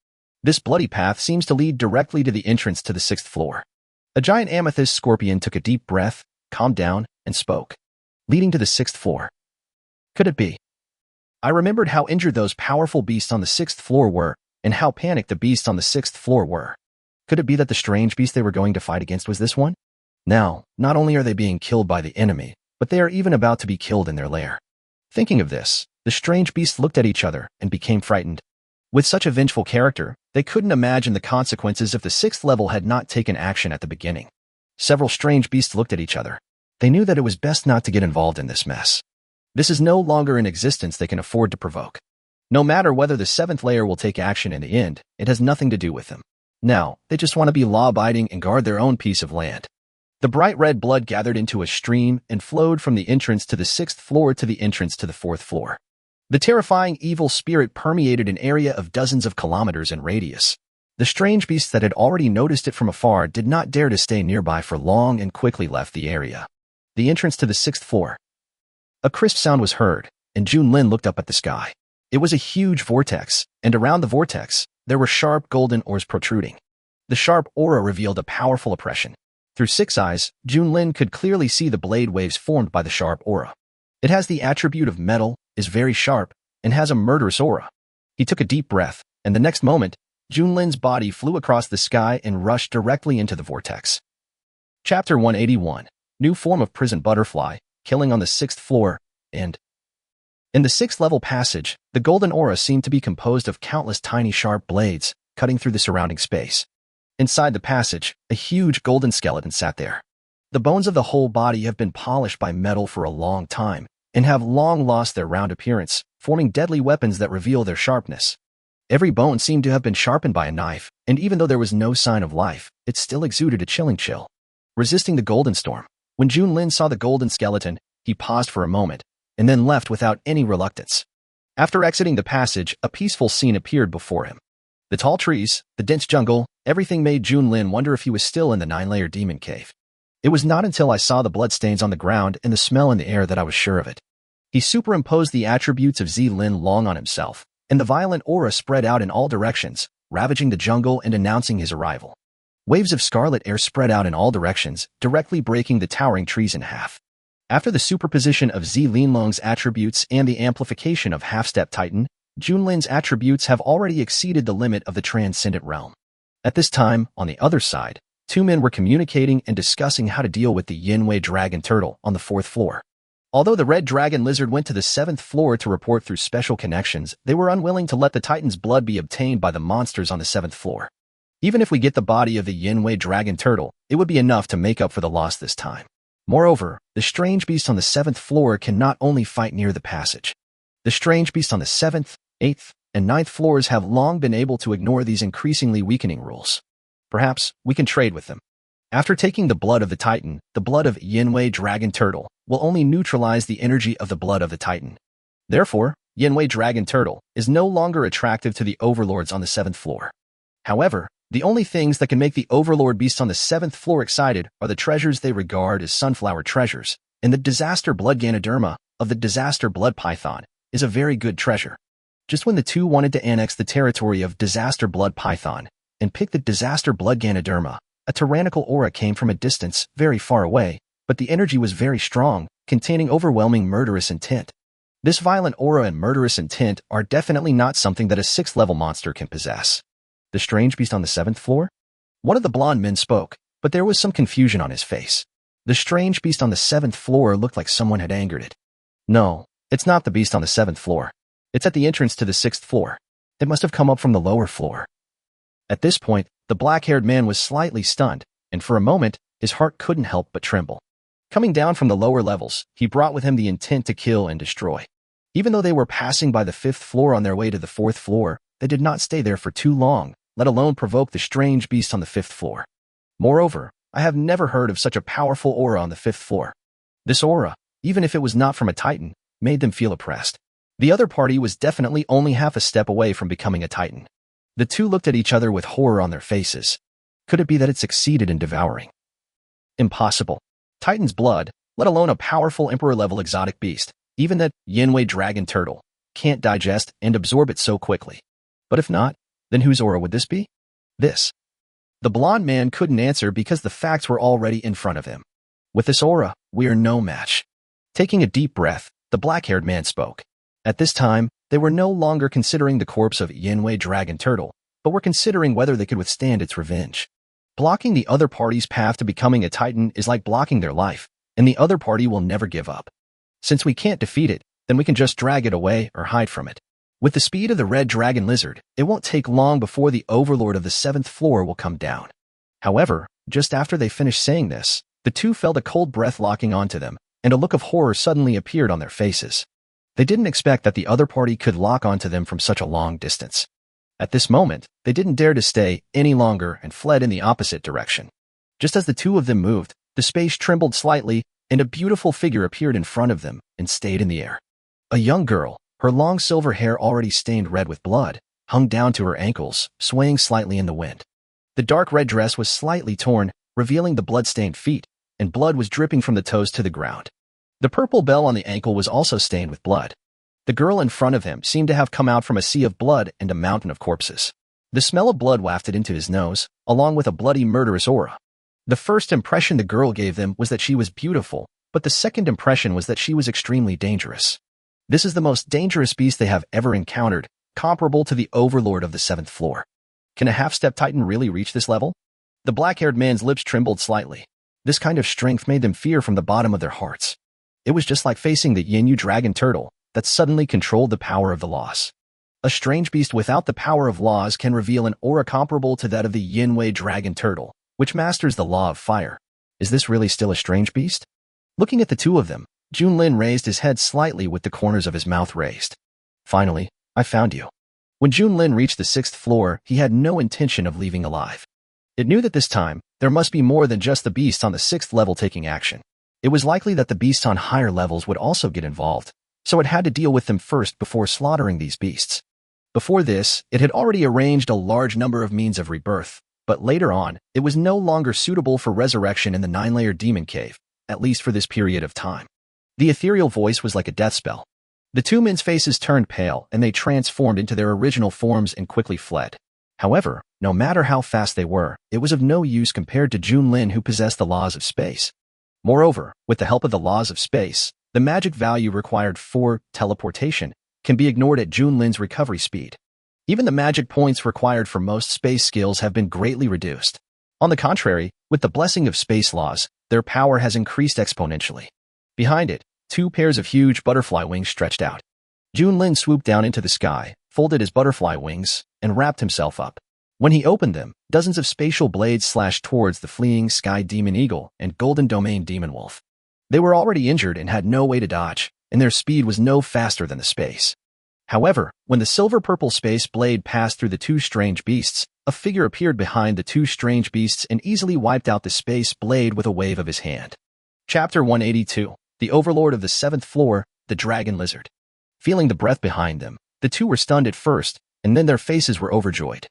This bloody path seems to lead directly to the entrance to the 6th floor. A giant amethyst scorpion took a deep breath, calmed down, and spoke. Leading to the 6th floor. Could it be? I remembered how injured those powerful beasts on the 6th floor were, and how panicked the beasts on the 6th floor were. Could it be that the strange beast they were going to fight against was this one? Now, not only are they being killed by the enemy, but they are even about to be killed in their lair. Thinking of this, the strange beasts looked at each other and became frightened. With such a vengeful character, they couldn't imagine the consequences if the 6th level had not taken action at the beginning. Several strange beasts looked at each other. They knew that it was best not to get involved in this mess. This is no longer an existence they can afford to provoke. No matter whether the 7th layer will take action in the end, it has nothing to do with them. Now, they just want to be law-abiding and guard their own piece of land. The bright red blood gathered into a stream and flowed from the entrance to the 6th floor to the entrance to the 4th floor. The terrifying evil spirit permeated an area of dozens of kilometers in radius. The strange beasts that had already noticed it from afar did not dare to stay nearby for long and quickly left the area. The entrance to the 6th floor. A crisp sound was heard, and Junlin looked up at the sky. It was a huge vortex, and around the vortex, there were sharp golden oars protruding. The sharp aura revealed a powerful oppression. Through 6 eyes, Junlin could clearly see the blade waves formed by the sharp aura. It has the attribute of metal, is very sharp, and has a murderous aura. He took a deep breath, and the next moment, Junlin's body flew across the sky and rushed directly into the vortex. Chapter 181, New Form of Prison Butterfly, Killing on the 6th Floor, and in the 6th level passage, the golden aura seemed to be composed of countless tiny sharp blades, cutting through the surrounding space. Inside the passage, a huge golden skeleton sat there. The bones of the whole body have been polished by metal for a long time, and have long lost their round appearance, forming deadly weapons that reveal their sharpness. Every bone seemed to have been sharpened by a knife, and even though there was no sign of life, it still exuded a chilling chill. Resisting the golden storm, when Junlin saw the golden skeleton, he paused for a moment, and then left without any reluctance. After exiting the passage, a peaceful scene appeared before him. The tall trees, the dense jungle, everything made Junlin wonder if he was still in the 9-layer demon cave. It was not until I saw the bloodstains on the ground and the smell in the air that I was sure of it. He superimposed the attributes of Zilin Long on himself, and the violent aura spread out in all directions, ravaging the jungle and announcing his arrival. Waves of scarlet air spread out in all directions, directly breaking the towering trees in half. After the superposition of Zilin Long's attributes and the amplification of Half-Step Titan, Junlin's attributes have already exceeded the limit of the transcendent realm. At this time, on the other side, 2 men were communicating and discussing how to deal with the Yinwei dragon turtle on the 4th floor. Although the red dragon lizard went to the 7th floor to report through special connections, they were unwilling to let the Titan's blood be obtained by the monsters on the 7th floor. Even if we get the body of the Yinwei dragon turtle, it would be enough to make up for the loss this time. Moreover, the strange beast on the 7th floor can not only fight near the passage. The strange beast on the 7th, 8th, and 9th floors have long been able to ignore these increasingly weakening rules. Perhaps we can trade with them. After taking the blood of the Titan, the blood of Yinwei dragon turtle will only neutralize the energy of the blood of the Titan. Therefore, Yinwei dragon turtle is no longer attractive to the overlords on the 7th floor. However, The only things that can make the overlord beasts on the 7th floor excited are the treasures they regard as sunflower treasures, and the disaster blood Ganoderma of the disaster blood python is a very good treasure. Just when the two wanted to annex the territory of disaster blood python and pick the disaster blood Ganoderma, a tyrannical aura came from a distance very far away, but the energy was very strong, containing overwhelming murderous intent. This violent aura and murderous intent are definitely not something that a 6th level monster can possess. The strange beast on the 7th floor? One of the blonde men spoke, but there was some confusion on his face. The strange beast on the 7th floor looked like someone had angered it. No, it's not the beast on the 7th floor. It's at the entrance to the 6th floor. It must have come up from the lower floor. At this point, the black-haired man was slightly stunned, and for a moment, his heart couldn't help but tremble. Coming down from the lower levels, he brought with him the intent to kill and destroy. Even though they were passing by the 5th floor on their way to the 4th floor, they did not stay there for too long, let alone provoke the strange beast on the 5th floor. Moreover, I have never heard of such a powerful aura on the 5th floor. This aura, even if it was not from a titan, made them feel oppressed. The other party was definitely only half a step away from becoming a titan. The two looked at each other with horror on their faces. Could it be that it succeeded in devouring? Impossible. Titan's blood, let alone a powerful emperor-level exotic beast, even that Yanwei dragon turtle, can't digest and absorb it so quickly. But if not, then whose aura would this be? This. The blonde man couldn't answer because the facts were already in front of him. With this aura, we are no match. Taking a deep breath, the black-haired man spoke. At this time, they were no longer considering the corpse of Yanwei dragon turtle, but were considering whether they could withstand its revenge. Blocking the other party's path to becoming a titan is like blocking their life, and the other party will never give up. Since we can't defeat it, then we can just drag it away or hide from it. With the speed of the red dragon lizard, it won't take long before the overlord of the 7th floor will come down. However, just after they finished saying this, the two felt a cold breath locking onto them, and a look of horror suddenly appeared on their faces. They didn't expect that the other party could lock onto them from such a long distance. At this moment, they didn't dare to stay any longer and fled in the opposite direction. Just as the two of them moved, the space trembled slightly, and a beautiful figure appeared in front of them and stayed in the air. A young girl, her long silver hair already stained red with blood, hung down to her ankles, swaying slightly in the wind. The dark red dress was slightly torn, revealing the blood-stained feet, and blood was dripping from the toes to the ground. The purple bell on the ankle was also stained with blood. The girl in front of him seemed to have come out from a sea of blood and a mountain of corpses. The smell of blood wafted into his nose, along with a bloody murderous aura. The first impression the girl gave them was that she was beautiful, but the second impression was that she was extremely dangerous. This is the most dangerous beast they have ever encountered, comparable to the overlord of the 7th floor. Can a half-step titan really reach this level? The black-haired man's lips trembled slightly. This kind of strength made them fear from the bottom of their hearts. It was just like facing the Yanyu dragon turtle that suddenly controlled the power of the laws. A strange beast without the power of laws can reveal an aura comparable to that of the Yanwei dragon turtle, which masters the law of fire. Is this really still a strange beast? Looking at the two of them, Junlin raised his head slightly with the corners of his mouth raised. Finally, I found you. When Junlin reached the 6th floor, he had no intention of leaving alive. It knew that this time, there must be more than just the beasts on the 6th level taking action. It was likely that the beasts on higher levels would also get involved, so it had to deal with them first before slaughtering these beasts. Before this, it had already arranged a large number of means of rebirth, but later on, it was no longer suitable for resurrection in the 9-layer demon cave, at least for this period of time. The ethereal voice was like a death spell. The two men's faces turned pale, and they transformed into their original forms and quickly fled. However, no matter how fast they were, it was of no use compared to Junlin, who possessed the laws of space. Moreover, with the help of the laws of space, the magic value required for teleportation can be ignored at Junlin's recovery speed. Even the magic points required for most space skills have been greatly reduced. On the contrary, with the blessing of space laws, their power has increased exponentially. Behind it, 2 pairs of huge butterfly wings stretched out. Junlin swooped down into the sky, folded his butterfly wings, and wrapped himself up. When he opened them, dozens of spatial blades slashed towards the fleeing sky demon eagle and golden domain demon wolf. They were already injured and had no way to dodge, and their speed was no faster than the space. However, when the silver-purple space blade passed through the 2 strange beasts, a figure appeared behind the 2 strange beasts and easily wiped out the space blade with a wave of his hand. Chapter 182. The overlord of the 7th floor, the dragon lizard. Feeling the breath behind them, the two were stunned at first, and then their faces were overjoyed.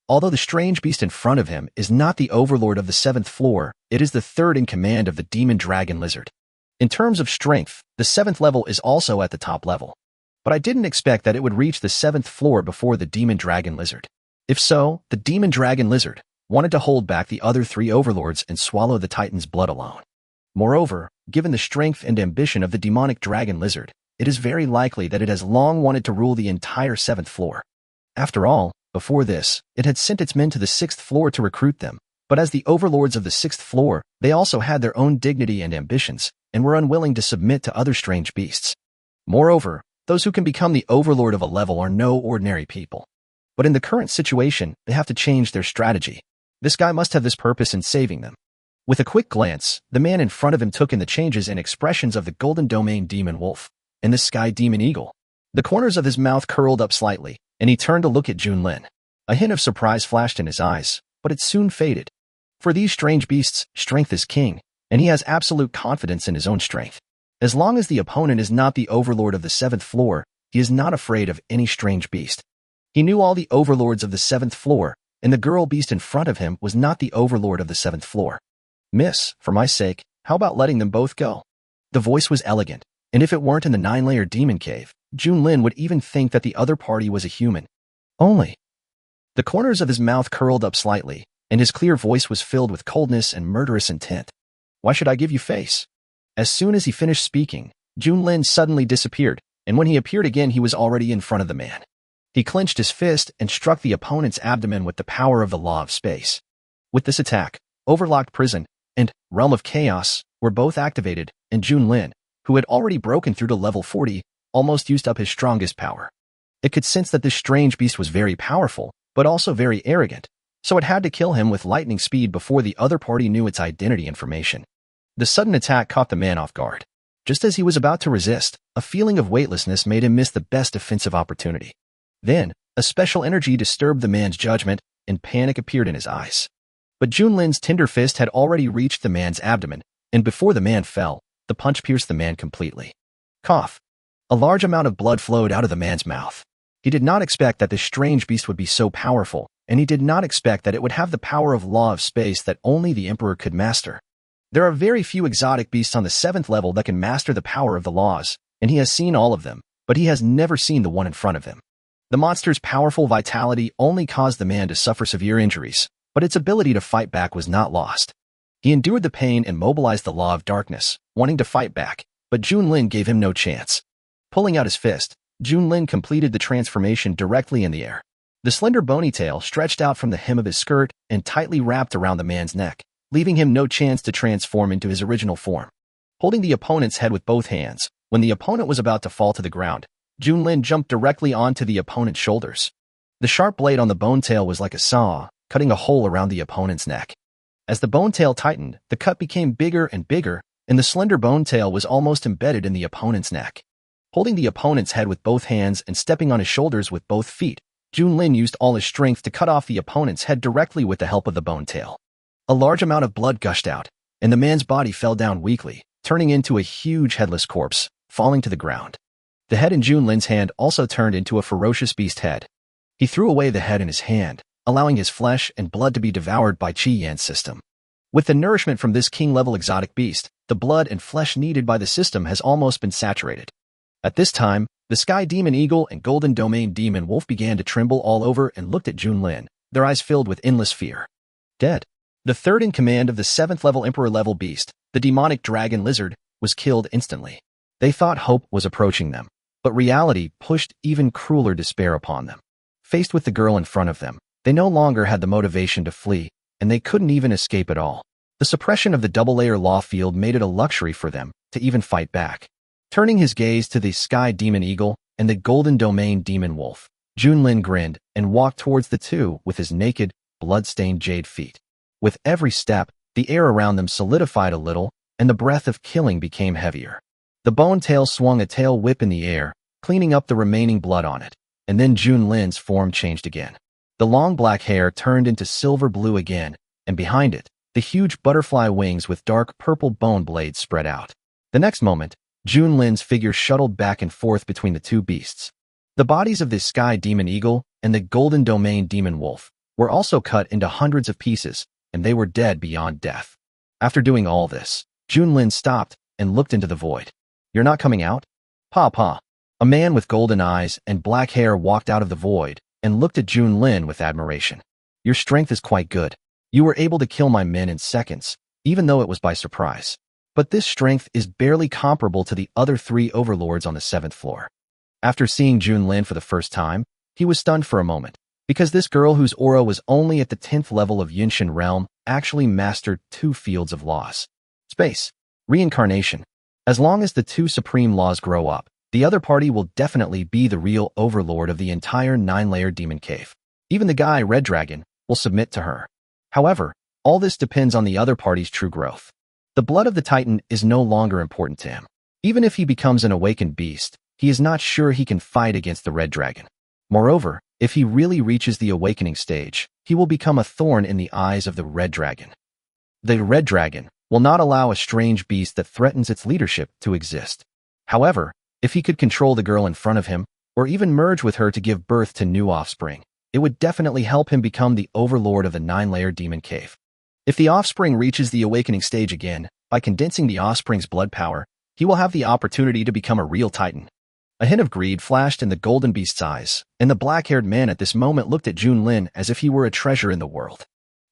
Although the strange beast in front of him is not the overlord of the 7th floor, it is the third in command of the demon dragon lizard. In terms of strength, the 7th level is also at the top level. But I didn't expect that it would reach the 7th floor before the demon dragon lizard. If so, the demon dragon lizard wanted to hold back the other 3 overlords and swallow the Titan's blood alone. Moreover, given the strength and ambition of the demonic dragon lizard, it is very likely that it has long wanted to rule the entire 7th floor. After all, before this, it had sent its men to the 6th floor to recruit them, but as the overlords of the 6th floor, they also had their own dignity and ambitions, and were unwilling to submit to other strange beasts. Moreover, those who can become the overlord of a level are no ordinary people. But in the current situation, they have to change their strategy. This guy must have this purpose in saving them. With a quick glance, the man in front of him took in the changes and expressions of the Golden Domain Demon Wolf and the Sky Demon Eagle. The corners of his mouth curled up slightly, and he turned to look at Junlin. A hint of surprise flashed in his eyes, but it soon faded. For these strange beasts, strength is king, and he has absolute confidence in his own strength. As long as the opponent is not the overlord of the 7th floor, he is not afraid of any strange beast. He knew all the overlords of the 7th floor, and the girl beast in front of him was not the overlord of the 7th floor. Miss, for my sake, how about letting them both go? The voice was elegant, and if it weren't in the 9-layer demon cave, Junlin would even think that the other party was a human. Only. The corners of his mouth curled up slightly, and his clear voice was filled with coldness and murderous intent. Why should I give you face? As soon as he finished speaking, Junlin suddenly disappeared, and when he appeared again he was already in front of the man. He clenched his fist and struck the opponent's abdomen with the power of the law of space. With this attack, Overlocked Prison and Realm of Chaos were both activated, and Junlin, who had already broken through to level 40, almost used up his strongest power. It could sense that this strange beast was very powerful, but also very arrogant, so it had to kill him with lightning speed before the other party knew its identity information. The sudden attack caught the man off guard. Just as he was about to resist, a feeling of weightlessness made him miss the best defensive opportunity. Then, a special energy disturbed the man's judgment, and panic appeared in his eyes. But Junlin's tender fist had already reached the man's abdomen, and before the man fell, the punch pierced the man completely. Cough. A large amount of blood flowed out of the man's mouth. He did not expect that this strange beast would be so powerful, and he did not expect that it would have the power of law of space that only the Emperor could master. There are very few exotic beasts on the 7th level that can master the power of the laws, and he has seen all of them, but he has never seen the one in front of him. The monster's powerful vitality only caused the man to suffer severe injuries, but its ability to fight back was not lost. He endured the pain and mobilized the law of darkness, wanting to fight back, but Junlin gave him no chance. Pulling out his fist, Junlin completed the transformation directly in the air. The slender bony tail stretched out from the hem of his skirt and tightly wrapped around the man's neck, leaving him no chance to transform into his original form. Holding the opponent's head with both hands, when the opponent was about to fall to the ground, Junlin jumped directly onto the opponent's shoulders. The sharp blade on the bone tail was like a saw, cutting a hole around the opponent's neck. As the bone tail tightened, the cut became bigger and bigger, and the slender bone tail was almost embedded in the opponent's neck. Holding the opponent's head with both hands and stepping on his shoulders with both feet, Junlin used all his strength to cut off the opponent's head directly with the help of the bone tail. A large amount of blood gushed out, and the man's body fell down weakly, turning into a huge headless corpse, falling to the ground. The head in Junlin's hand also turned into a ferocious beast head. He threw away the head in his hand, allowing his flesh and blood to be devoured by Qi Yan's system. With the nourishment from this king-level exotic beast, the blood and flesh needed by the system has almost been saturated. At this time, the Sky Demon Eagle and Golden Domain Demon Wolf began to tremble all over and looked at Junlin, their eyes filled with endless fear. Dead. The third in command of the 7th level Emperor-level beast, the demonic dragon lizard, was killed instantly. They thought hope was approaching them, but reality pushed even crueler despair upon them. Faced with the girl in front of them, they no longer had the motivation to flee, and they couldn't even escape at all. The suppression of the double-layer law field made it a luxury for them to even fight back. Turning his gaze to the Sky Demon Eagle and the Golden Domain Demon Wolf, Junlin grinned and walked towards the two with his naked, blood-stained jade feet. With every step, the air around them solidified a little, and the breath of killing became heavier. The bone tail swung a tail whip in the air, cleaning up the remaining blood on it, and then Junlin's form changed again. The long black hair turned into silver blue again, and behind it, the huge butterfly wings with dark purple bone blades spread out. The next moment, Junlin's figure shuttled back and forth between the two beasts. The bodies of the Sky Demon Eagle and the Golden Domain Demon Wolf were also cut into hundreds of pieces, and they were dead beyond death. After doing all this, Junlin stopped and looked into the void. "You're not coming out?" "Pa." A man with golden eyes and black hair walked out of the void and looked at Junlin with admiration. "Your strength is quite good. You were able to kill my men in seconds, even though it was by surprise. But this strength is barely comparable to the other 3 overlords on the 7th floor." After seeing Junlin for the first time, he was stunned for a moment, because this girl whose aura was only at the 10th level of Yunshin realm actually mastered 2 fields of laws. Space. Reincarnation. As long as the 2 supreme laws grow up, the other party will definitely be the real overlord of the entire 9-layer demon cave. Even the guy, Red Dragon, will submit to her. However, all this depends on the other party's true growth. The blood of the Titan is no longer important to him. Even if he becomes an awakened beast, he is not sure he can fight against the Red Dragon. Moreover, if he really reaches the awakening stage, he will become a thorn in the eyes of the Red Dragon. The Red Dragon will not allow a strange beast that threatens its leadership to exist. However, if he could control the girl in front of him, or even merge with her to give birth to new offspring, it would definitely help him become the overlord of the 9-layer demon cave. If the offspring reaches the awakening stage again, by condensing the offspring's blood power, he will have the opportunity to become a real Titan. A hint of greed flashed in the golden beast's eyes, and the black-haired man at this moment looked at Junlin as if he were a treasure in the world.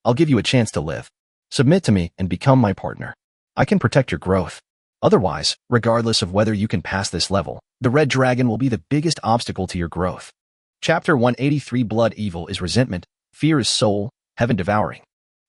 "I'll give you a chance to live. Submit to me and become my partner. I can protect your growth. Otherwise, regardless of whether you can pass this level, the Red Dragon will be the biggest obstacle to your growth." Chapter 183. Blood evil is resentment, fear is soul, heaven devouring.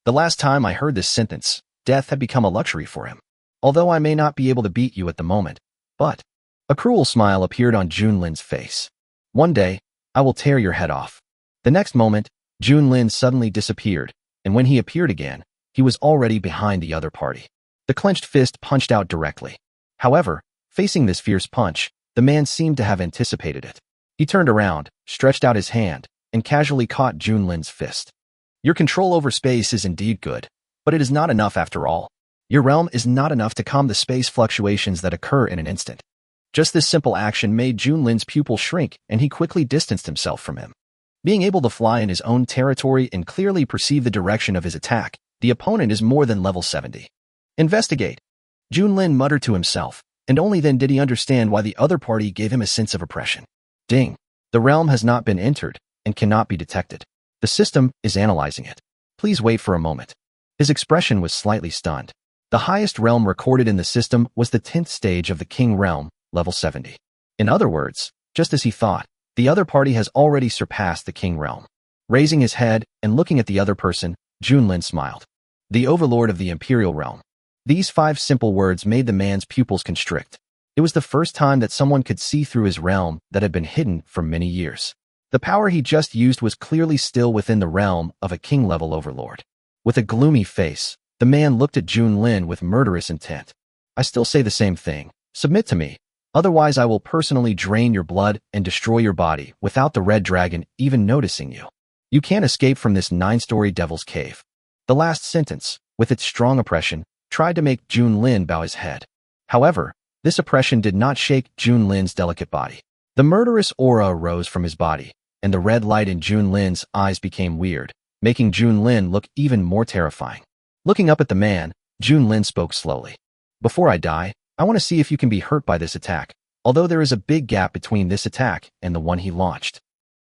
The last time I heard this sentence, death had become a luxury for him. Although I may not be able to beat you at the moment, but... A cruel smile appeared on Junlin's face. "One day, I will tear your head off." The next moment, Junlin suddenly disappeared, and when he appeared again, he was already behind the other party. The clenched fist punched out directly. However, facing this fierce punch, the man seemed to have anticipated it. He turned around, stretched out his hand, and casually caught Junlin's fist. "Your control over space is indeed good, but it is not enough after all. Your realm is not enough to calm the space fluctuations that occur in an instant." Just this simple action made Junlin's pupil shrink, and he quickly distanced himself from him. Being able to fly in his own territory and clearly perceive the direction of his attack, the opponent is more than level 70. "Investigate," Junlin muttered to himself, and only then did he understand why the other party gave him a sense of oppression. Ding! The realm has not been entered and cannot be detected. The system is analyzing it. Please wait for a moment. His expression was slightly stunned. The highest realm recorded in the system was the 10th stage of the King realm, level 70. In other words, just as he thought, the other party has already surpassed the King realm. Raising his head and looking at the other person, Junlin smiled. "The overlord of the Imperial realm." These 5 simple words made the man's pupils constrict. It was the first time that someone could see through his realm that had been hidden for many years. The power he just used was clearly still within the realm of a king-level overlord. With a gloomy face, the man looked at Junlin with murderous intent. "I still say the same thing. Submit to me. Otherwise, I will personally drain your blood and destroy your body without the Red Dragon even noticing you. You can't escape from this 9-story devil's cave." The last sentence, with its strong oppression, tried to make Junlin bow his head. However, this oppression did not shake Junlin's delicate body. The murderous aura arose from his body, and the red light in Junlin's eyes became weird, making Junlin look even more terrifying. Looking up at the man, Junlin spoke slowly. "Before I die, I want to see if you can be hurt by this attack, although there is a big gap between this attack and the one he launched."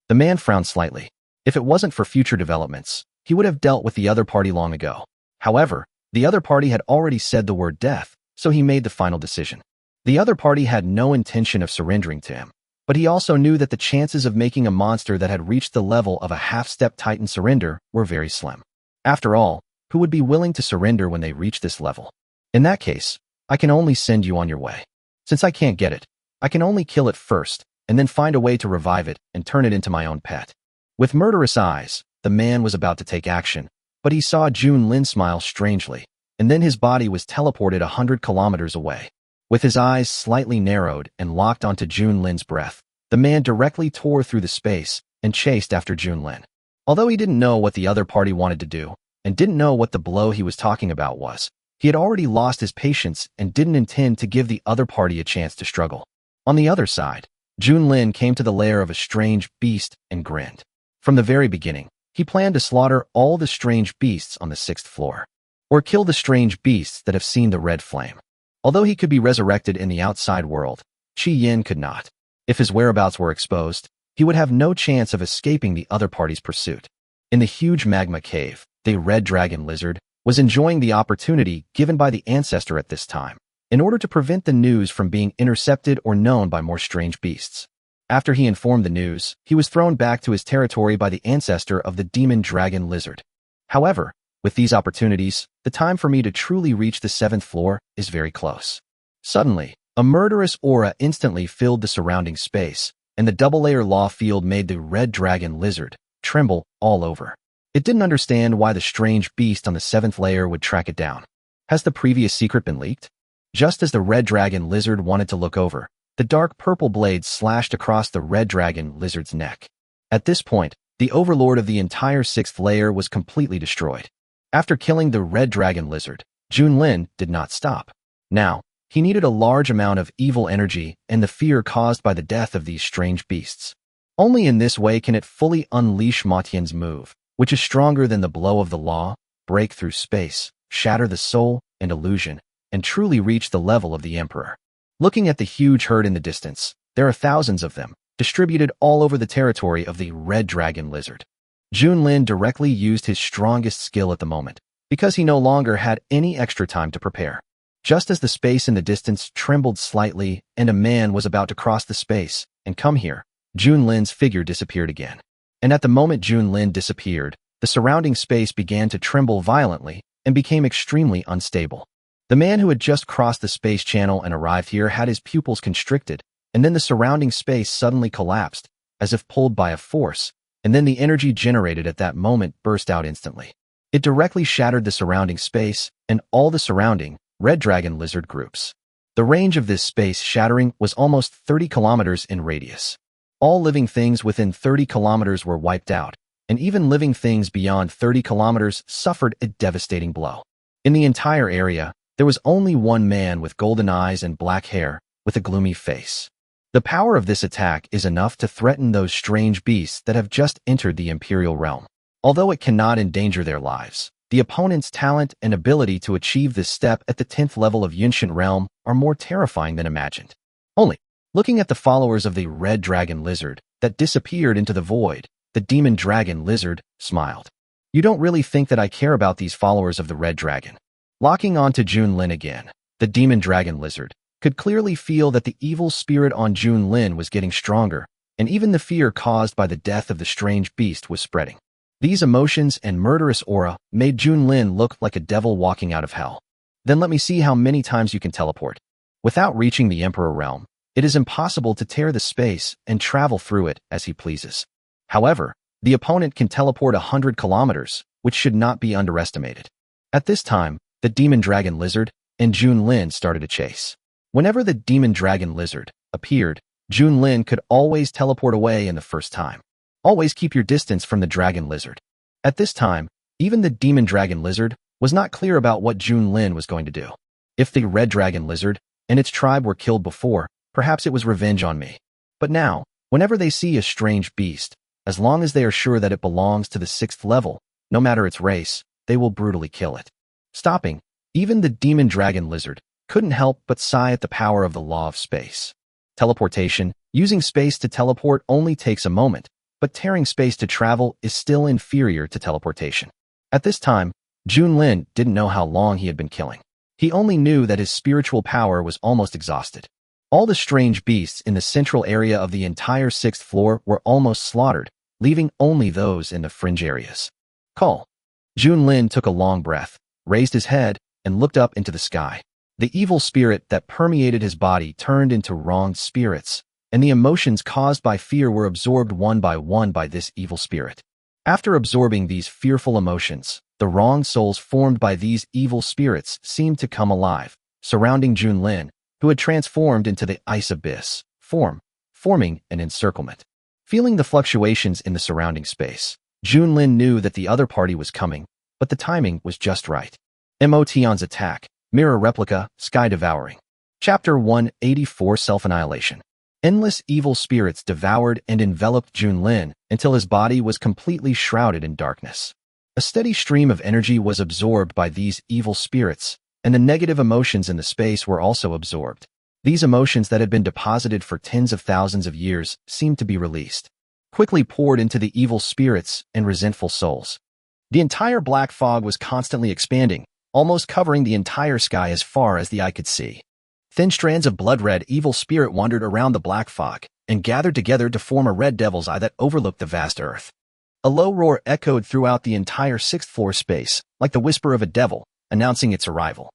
The man frowned slightly. If it wasn't for future developments, he would have dealt with the other party long ago. However, the other party had already said the word death, so he made the final decision. The other party had no intention of surrendering to him, but he also knew that the chances of making a monster that had reached the level of a half-step Titan surrender were very slim. After all, who would be willing to surrender when they reach this level? In that case, I can only send you on your way. Since I can't get it, I can only kill it first, and then find a way to revive it and turn it into my own pet. With murderous eyes, the man was about to take action, but he saw Junlin smile strangely, and then his body was teleported 100 kilometers away. With his eyes slightly narrowed and locked onto Junlin's breath, the man directly tore through the space and chased after Junlin. Although he didn't know what the other party wanted to do, and didn't know what the blow he was talking about was, he had already lost his patience and didn't intend to give the other party a chance to struggle. On the other side, Junlin came to the lair of a strange beast and grinned. From the very beginning, He planned to slaughter all the strange beasts on the 6th floor, or kill the strange beasts that have seen the red flame. Although he could be resurrected in the outside world, Qi Yin could not. If his whereabouts were exposed, he would have no chance of escaping the other party's pursuit. In the huge magma cave, the red dragon lizard was enjoying the opportunity given by the ancestor at this time, in order to prevent the news from being intercepted or known by more strange beasts. After he informed the news, he was thrown back to his territory by the ancestor of the demon dragon lizard. However, with these opportunities, the time for me to truly reach the 7th floor is very close. Suddenly, a murderous aura instantly filled the surrounding space, and the double-layer law field made the red dragon lizard tremble all over. It didn't understand why the strange beast on the 7th layer would track it down. Has the previous secret been leaked? Just as the red dragon lizard wanted to look over, the dark purple blade slashed across the red dragon lizard's neck. At this point, the overlord of the entire 6th layer was completely destroyed. After killing the red dragon lizard, Junlin did not stop. Now, he needed a large amount of evil energy and the fear caused by the death of these strange beasts. Only in this way can it fully unleash Ma Tian's move, which is stronger than the blow of the law, break through space, shatter the soul and illusion, and truly reach the level of the emperor. Looking at the huge herd in the distance, there are thousands of them, distributed all over the territory of the red dragon lizard. Junlin directly used his strongest skill at the moment, because he no longer had any extra time to prepare. Just as the space in the distance trembled slightly and a man was about to cross the space and come here, Junlin's figure disappeared again. And at the moment Junlin disappeared, the surrounding space began to tremble violently and became extremely unstable. The man who had just crossed the space channel and arrived here had his pupils constricted, and then the surrounding space suddenly collapsed, as if pulled by a force, and then the energy generated at that moment burst out instantly. It directly shattered the surrounding space and all the surrounding red dragon lizard groups. The range of this space shattering was almost 30 kilometers in radius. All living things within 30 kilometers were wiped out, and even living things beyond 30 kilometers suffered a devastating blow. In the entire area, there was only one man with golden eyes and black hair, with a gloomy face. The power of this attack is enough to threaten those strange beasts that have just entered the Imperial realm. Although it cannot endanger their lives, the opponent's talent and ability to achieve this step at the 10th level of Yunshan realm are more terrifying than imagined. Only, looking at the followers of the red dragon lizard that disappeared into the void, the demon dragon lizard smiled. You don't really think that I care about these followers of the red dragon? Locking on to Junlin again, the demon dragon lizard could clearly feel that the evil spirit on Junlin was getting stronger, and even the fear caused by the death of the strange beast was spreading. These emotions and murderous aura made Junlin look like a devil walking out of hell. Then let me see how many times you can teleport. Without reaching the Emperor realm, it is impossible to tear the space and travel through it as he pleases. However, the opponent can teleport 100 kilometers, which should not be underestimated. At this time, the demon dragon lizard and Junlin started a chase. Whenever the demon dragon lizard appeared, Junlin could always teleport away in the first time. Always keep your distance from the dragon lizard. At this time, even the demon dragon lizard was not clear about what Junlin was going to do. If the red dragon lizard and its tribe were killed before, perhaps it was revenge on me. But now, whenever they see a strange beast, as long as they are sure that it belongs to the 6th level, no matter its race, they will brutally kill it. Stopping, even the demon dragon lizard couldn't help but sigh at the power of the law of space. Teleportation, using space to teleport only takes a moment, but tearing space to travel is still inferior to teleportation. At this time, Junlin didn't know how long he had been killing. He only knew that his spiritual power was almost exhausted. All the strange beasts in the central area of the entire 6th floor were almost slaughtered, leaving only those in the fringe areas. Call. Junlin took a long breath, raised his head, and looked up into the sky. The evil spirit that permeated his body turned into wronged spirits, and the emotions caused by fear were absorbed one by this evil spirit. After absorbing these fearful emotions, the wronged souls formed by these evil spirits seemed to come alive, surrounding Junlin, who had transformed into the ice abyss, forming an encirclement. Feeling the fluctuations in the surrounding space, Junlin knew that the other party was coming, but the timing was just right. Motion's attack, mirror replica, sky devouring. Chapter 184 Self-Annihilation. Endless evil spirits devoured and enveloped Junlin until his body was completely shrouded in darkness. A steady stream of energy was absorbed by these evil spirits, and the negative emotions in the space were also absorbed. These emotions that had been deposited for tens of thousands of years seemed to be released, quickly poured into the evil spirits and resentful souls. The entire black fog was constantly expanding, almost covering the entire sky as far as the eye could see. Thin strands of blood-red evil spirit wandered around the black fog and gathered together to form a red devil's eye that overlooked the vast earth. A low roar echoed throughout the entire sixth-floor space, like the whisper of a devil, announcing its arrival.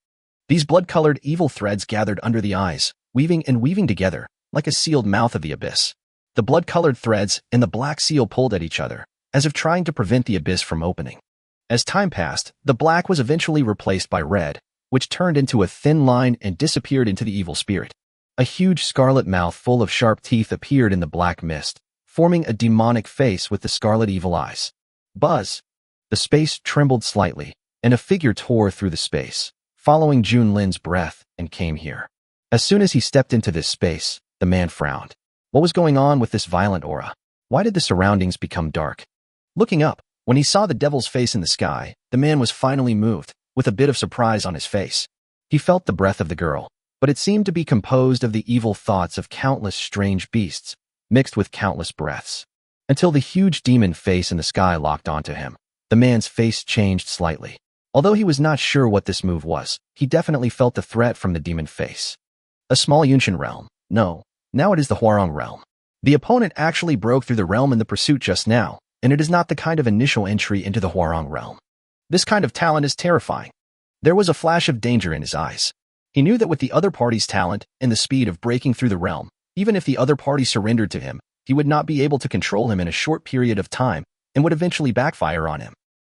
These blood-colored evil threads gathered under the eyes, weaving together, like a sealed mouth of the abyss. The blood-colored threads and the black seal pulled at each other, as if trying to prevent the abyss from opening. As time passed, the black was eventually replaced by red, which turned into a thin line and disappeared into the evil spirit. A huge scarlet mouth full of sharp teeth appeared in the black mist, forming a demonic face with the scarlet evil eyes. Buzz! The space trembled slightly, and a figure tore through the space, following Junlin's breath, and came here. As soon as he stepped into this space, the man frowned. What was going on with this violent aura? Why did the surroundings become dark? Looking up, when he saw the devil's face in the sky, the man was finally moved, with a bit of surprise on his face. He felt the breath of the girl, but it seemed to be composed of the evil thoughts of countless strange beasts, mixed with countless breaths. Until the huge demon face in the sky locked onto him, the man's face changed slightly. Although he was not sure what this move was, he definitely felt the threat from the demon face. A small Yunshan realm. No, now it is the Huarong realm. The opponent actually broke through the realm in the pursuit just now, and it is not the kind of initial entry into the Huarong realm. This kind of talent is terrifying. There was a flash of danger in his eyes. He knew that with the other party's talent and the speed of breaking through the realm, even if the other party surrendered to him, he would not be able to control him in a short period of time and would eventually backfire on him.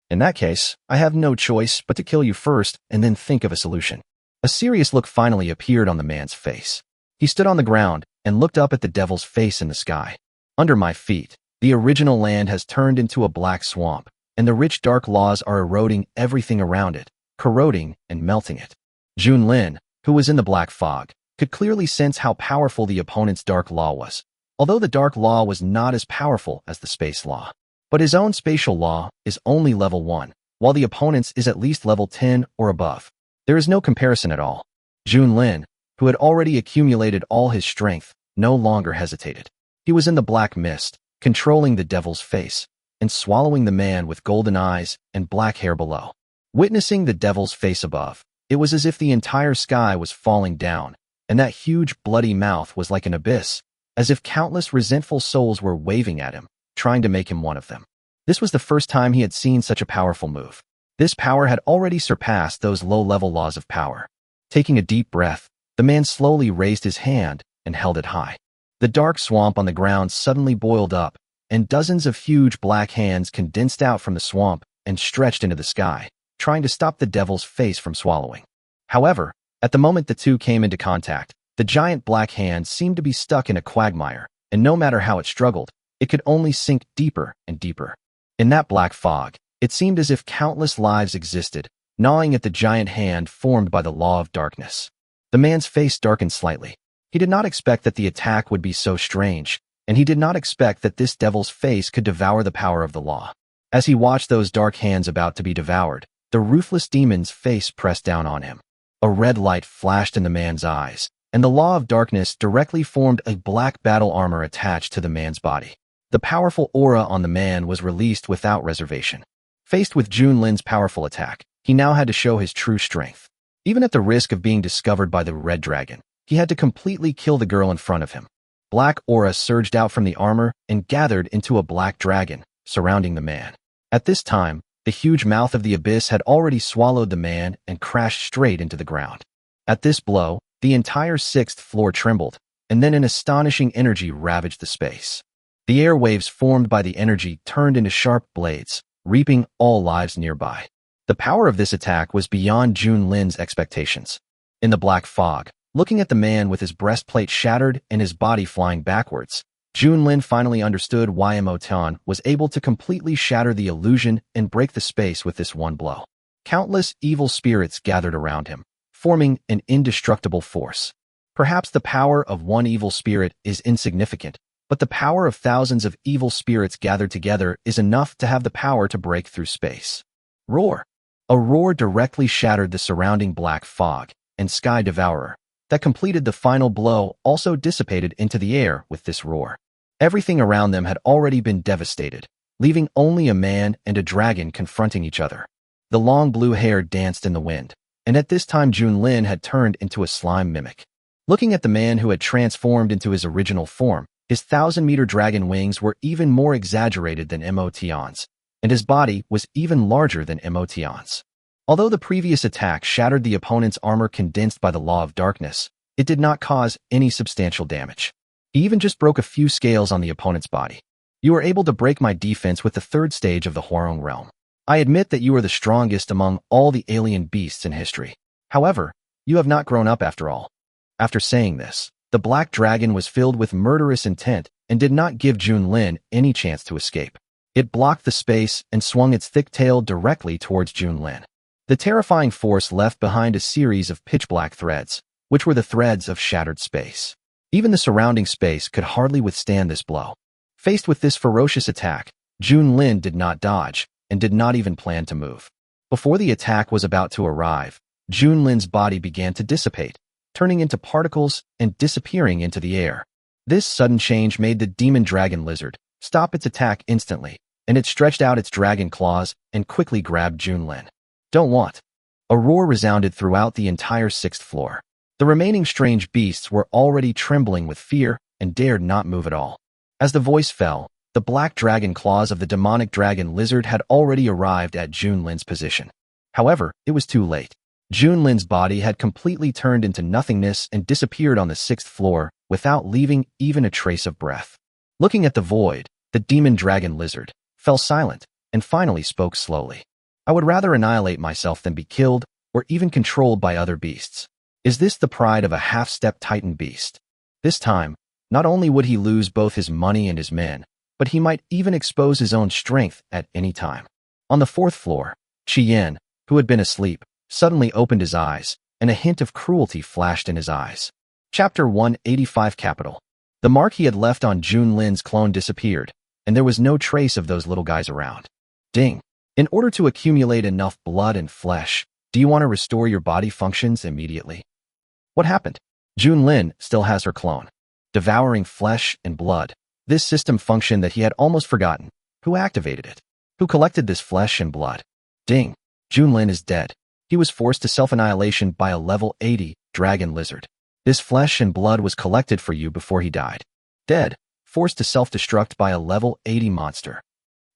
In that case, I have no choice but to kill you first and then think of a solution. A serious look finally appeared on the man's face. He stood on the ground and looked up at the devil's face in the sky. Under my feet, the original land has turned into a black swamp, and the rich dark laws are eroding everything around it, corroding and melting it. Junlin, who was in the black fog, could clearly sense how powerful the opponent's dark law was, although the dark law was not as powerful as the space law. But his own spatial law is only level 1, while the opponent's is at least level 10 or above. There is no comparison at all. Junlin, who had already accumulated all his strength, no longer hesitated. He was in the black mist, controlling the devil's face, and swallowing the man with golden eyes and black hair below. Witnessing the devil's face above, it was as if the entire sky was falling down, and that huge bloody mouth was like an abyss, as if countless resentful souls were waving at him, trying to make him one of them. This was the first time he had seen such a powerful move. This power had already surpassed those low-level laws of power. Taking a deep breath, the man slowly raised his hand and held it high. The dark swamp on the ground suddenly boiled up, and dozens of huge black hands condensed out from the swamp and stretched into the sky, trying to stop the devil's face from swallowing. However, at the moment the two came into contact, the giant black hand seemed to be stuck in a quagmire, and no matter how it struggled, it could only sink deeper and deeper. In that black fog, it seemed as if countless lives existed, gnawing at the giant hand formed by the law of darkness. The man's face darkened slightly. He did not expect that the attack would be so strange, and he did not expect that this devil's face could devour the power of the law. As he watched those dark hands about to be devoured, the ruthless demon's face pressed down on him. A red light flashed in the man's eyes, and the law of darkness directly formed a black battle armor attached to the man's body. The powerful aura on the man was released without reservation. Faced with Junlin's powerful attack, he now had to show his true strength. Even at the risk of being discovered by the red dragon, he had to completely kill the girl in front of him. Black aura surged out from the armor and gathered into a black dragon, surrounding the man. At this time, the huge mouth of the abyss had already swallowed the man and crashed straight into the ground. At this blow, the entire sixth floor trembled, and then an astonishing energy ravaged the space. The airwaves formed by the energy turned into sharp blades, reaping all lives nearby. The power of this attack was beyond Junlin's expectations. In the black fog, looking at the man with his breastplate shattered and his body flying backwards, Junlin finally understood why Emoton was able to completely shatter the illusion and break the space with this one blow. Countless evil spirits gathered around him, forming an indestructible force. Perhaps the power of one evil spirit is insignificant, but the power of thousands of evil spirits gathered together is enough to have the power to break through space. Roar! A roar directly shattered the surrounding black fog, and Sky Devourer, that completed the final blow, also dissipated into the air with this roar. Everything around them had already been devastated, leaving only a man and a dragon confronting each other. The long blue hair danced in the wind, and at this time Junlin had turned into a slime mimic. Looking at the man who had transformed into his original form, his 1,000-meter dragon wings were even more exaggerated than Emotion's, and his body was even larger than Emotion's. Although the previous attack shattered the opponent's armor condensed by the law of darkness, it did not cause any substantial damage. He even just broke a few scales on the opponent's body. You were able to break my defense with the third stage of the Huarong realm. I admit that you are the strongest among all the alien beasts in history. However, you have not grown up after all. After saying this, the black dragon was filled with murderous intent and did not give Junlin any chance to escape. It blocked the space and swung its thick tail directly towards Junlin. The terrifying force left behind a series of pitch-black threads, which were the threads of shattered space. Even the surrounding space could hardly withstand this blow. Faced with this ferocious attack, Junlin did not dodge and did not even plan to move. Before the attack was about to arrive, Junlin's body began to dissipate, turning into particles and disappearing into the air. This sudden change made the demon dragon lizard stop its attack instantly, and it stretched out its dragon claws and quickly grabbed Junlin. Don't want. A roar resounded throughout the entire 6th floor. The remaining strange beasts were already trembling with fear and dared not move at all. As the voice fell, the black dragon claws of the demonic dragon lizard had already arrived at Junlin's position. However, it was too late. Junlin's body had completely turned into nothingness and disappeared on the 6th floor without leaving even a trace of breath. Looking at the void, the demon dragon lizard fell silent and finally spoke slowly. I would rather annihilate myself than be killed or even controlled by other beasts. Is this the pride of a half-step titan beast? This time, not only would he lose both his money and his men, but he might even expose his own strength at any time. On the 4th floor, Qian, who had been asleep, suddenly opened his eyes, and a hint of cruelty flashed in his eyes. Chapter 185 Capital. The mark he had left on Junlin's clone disappeared, and there was no trace of those little guys around. Ding. In order to accumulate enough blood and flesh, do you want to restore your body functions immediately? What happened? Junlin still has her clone. Devouring flesh and blood. This system function that he had almost forgotten. Who activated it? Who collected this flesh and blood? Ding. Junlin is dead. He was forced to self-annihilation by a level 80 dragon lizard. This flesh and blood was collected for you before he died. Dead. Forced to self-destruct by a level 80 monster.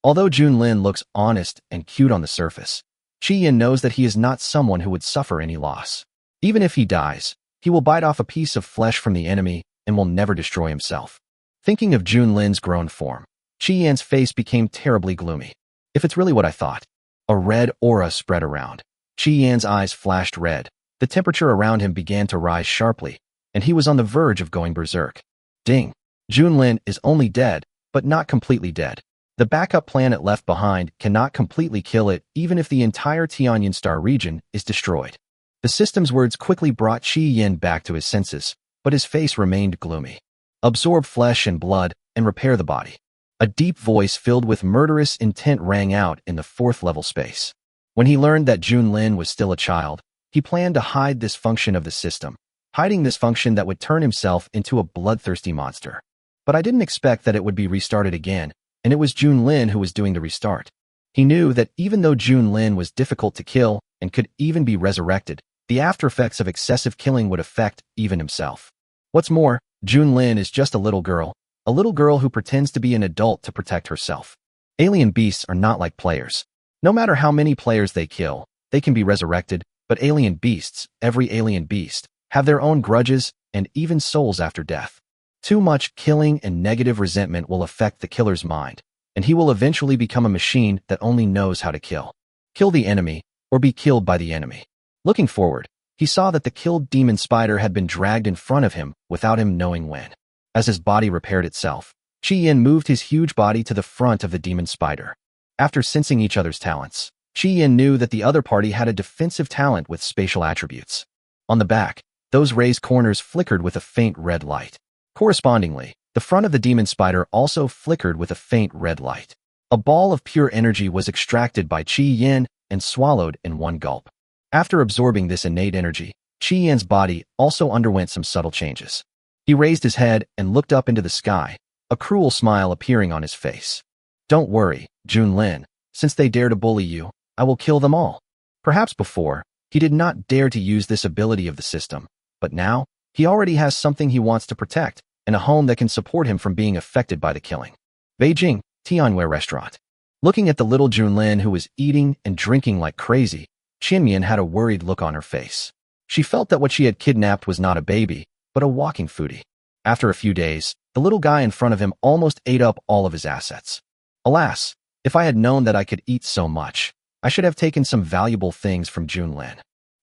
Although Junlin looks honest and cute on the surface, Qian knows that he is not someone who would suffer any loss. Even if he dies, he will bite off a piece of flesh from the enemy and will never destroy himself. Thinking of Junlin's grown form, Qian's face became terribly gloomy. If it's really what I thought. A red aura spread around. Qian's eyes flashed red. The temperature around him began to rise sharply, and he was on the verge of going berserk. Ding. Junlin is only dead, but not completely dead. The backup planet left behind cannot completely kill it even if the entire Tianyan star region is destroyed. The system's words quickly brought Qian back to his senses, but his face remained gloomy. Absorb flesh and blood and repair the body. A deep voice filled with murderous intent rang out in the 4th level space. When he learned that Junlin was still a child, he planned to hide this function of the system, hiding this function that would turn himself into a bloodthirsty monster. But I didn't expect that it would be restarted again, and it was Junlin who was doing the restart. He knew that even though Junlin was difficult to kill and could even be resurrected, the after effects of excessive killing would affect even himself. What's more, Junlin is just a little girl who pretends to be an adult to protect herself. Alien beasts are not like players. No matter how many players they kill, they can be resurrected, but alien beasts, every alien beast, have their own grudges and even souls after death. Too much killing and negative resentment will affect the killer's mind, and he will eventually become a machine that only knows how to kill. Kill the enemy, or be killed by the enemy. Looking forward, he saw that the killed demon spider had been dragged in front of him without him knowing when. As his body repaired itself, Qian moved his huge body to the front of the demon spider. After sensing each other's talents, Qian knew that the other party had a defensive talent with spatial attributes. On the back, Those raised corners flickered with a faint red light. Correspondingly, the front of the demon spider also flickered with a faint red light. A ball of pure energy was extracted by Qi Yin and swallowed in one gulp. After absorbing this innate energy, Qi Yin's body also underwent some subtle changes. He raised his head and looked up into the sky, a cruel smile appearing on his face. Don't worry, Junlin, since they dare to bully you, I will kill them all. Perhaps before, he did not dare to use this ability of the system, but now, he already has something he wants to protect, and a home that can support him from being affected by the killing. Beijing, Tianwei Restaurant. Looking at the little Junlin who was eating and drinking like crazy, Qinmian had a worried look on her face. She felt that what she had kidnapped was not a baby, but a walking foodie. After a few days, the little guy in front of him almost ate up all of his assets. Alas, if I had known that I could eat so much, I should have taken some valuable things from Junlin.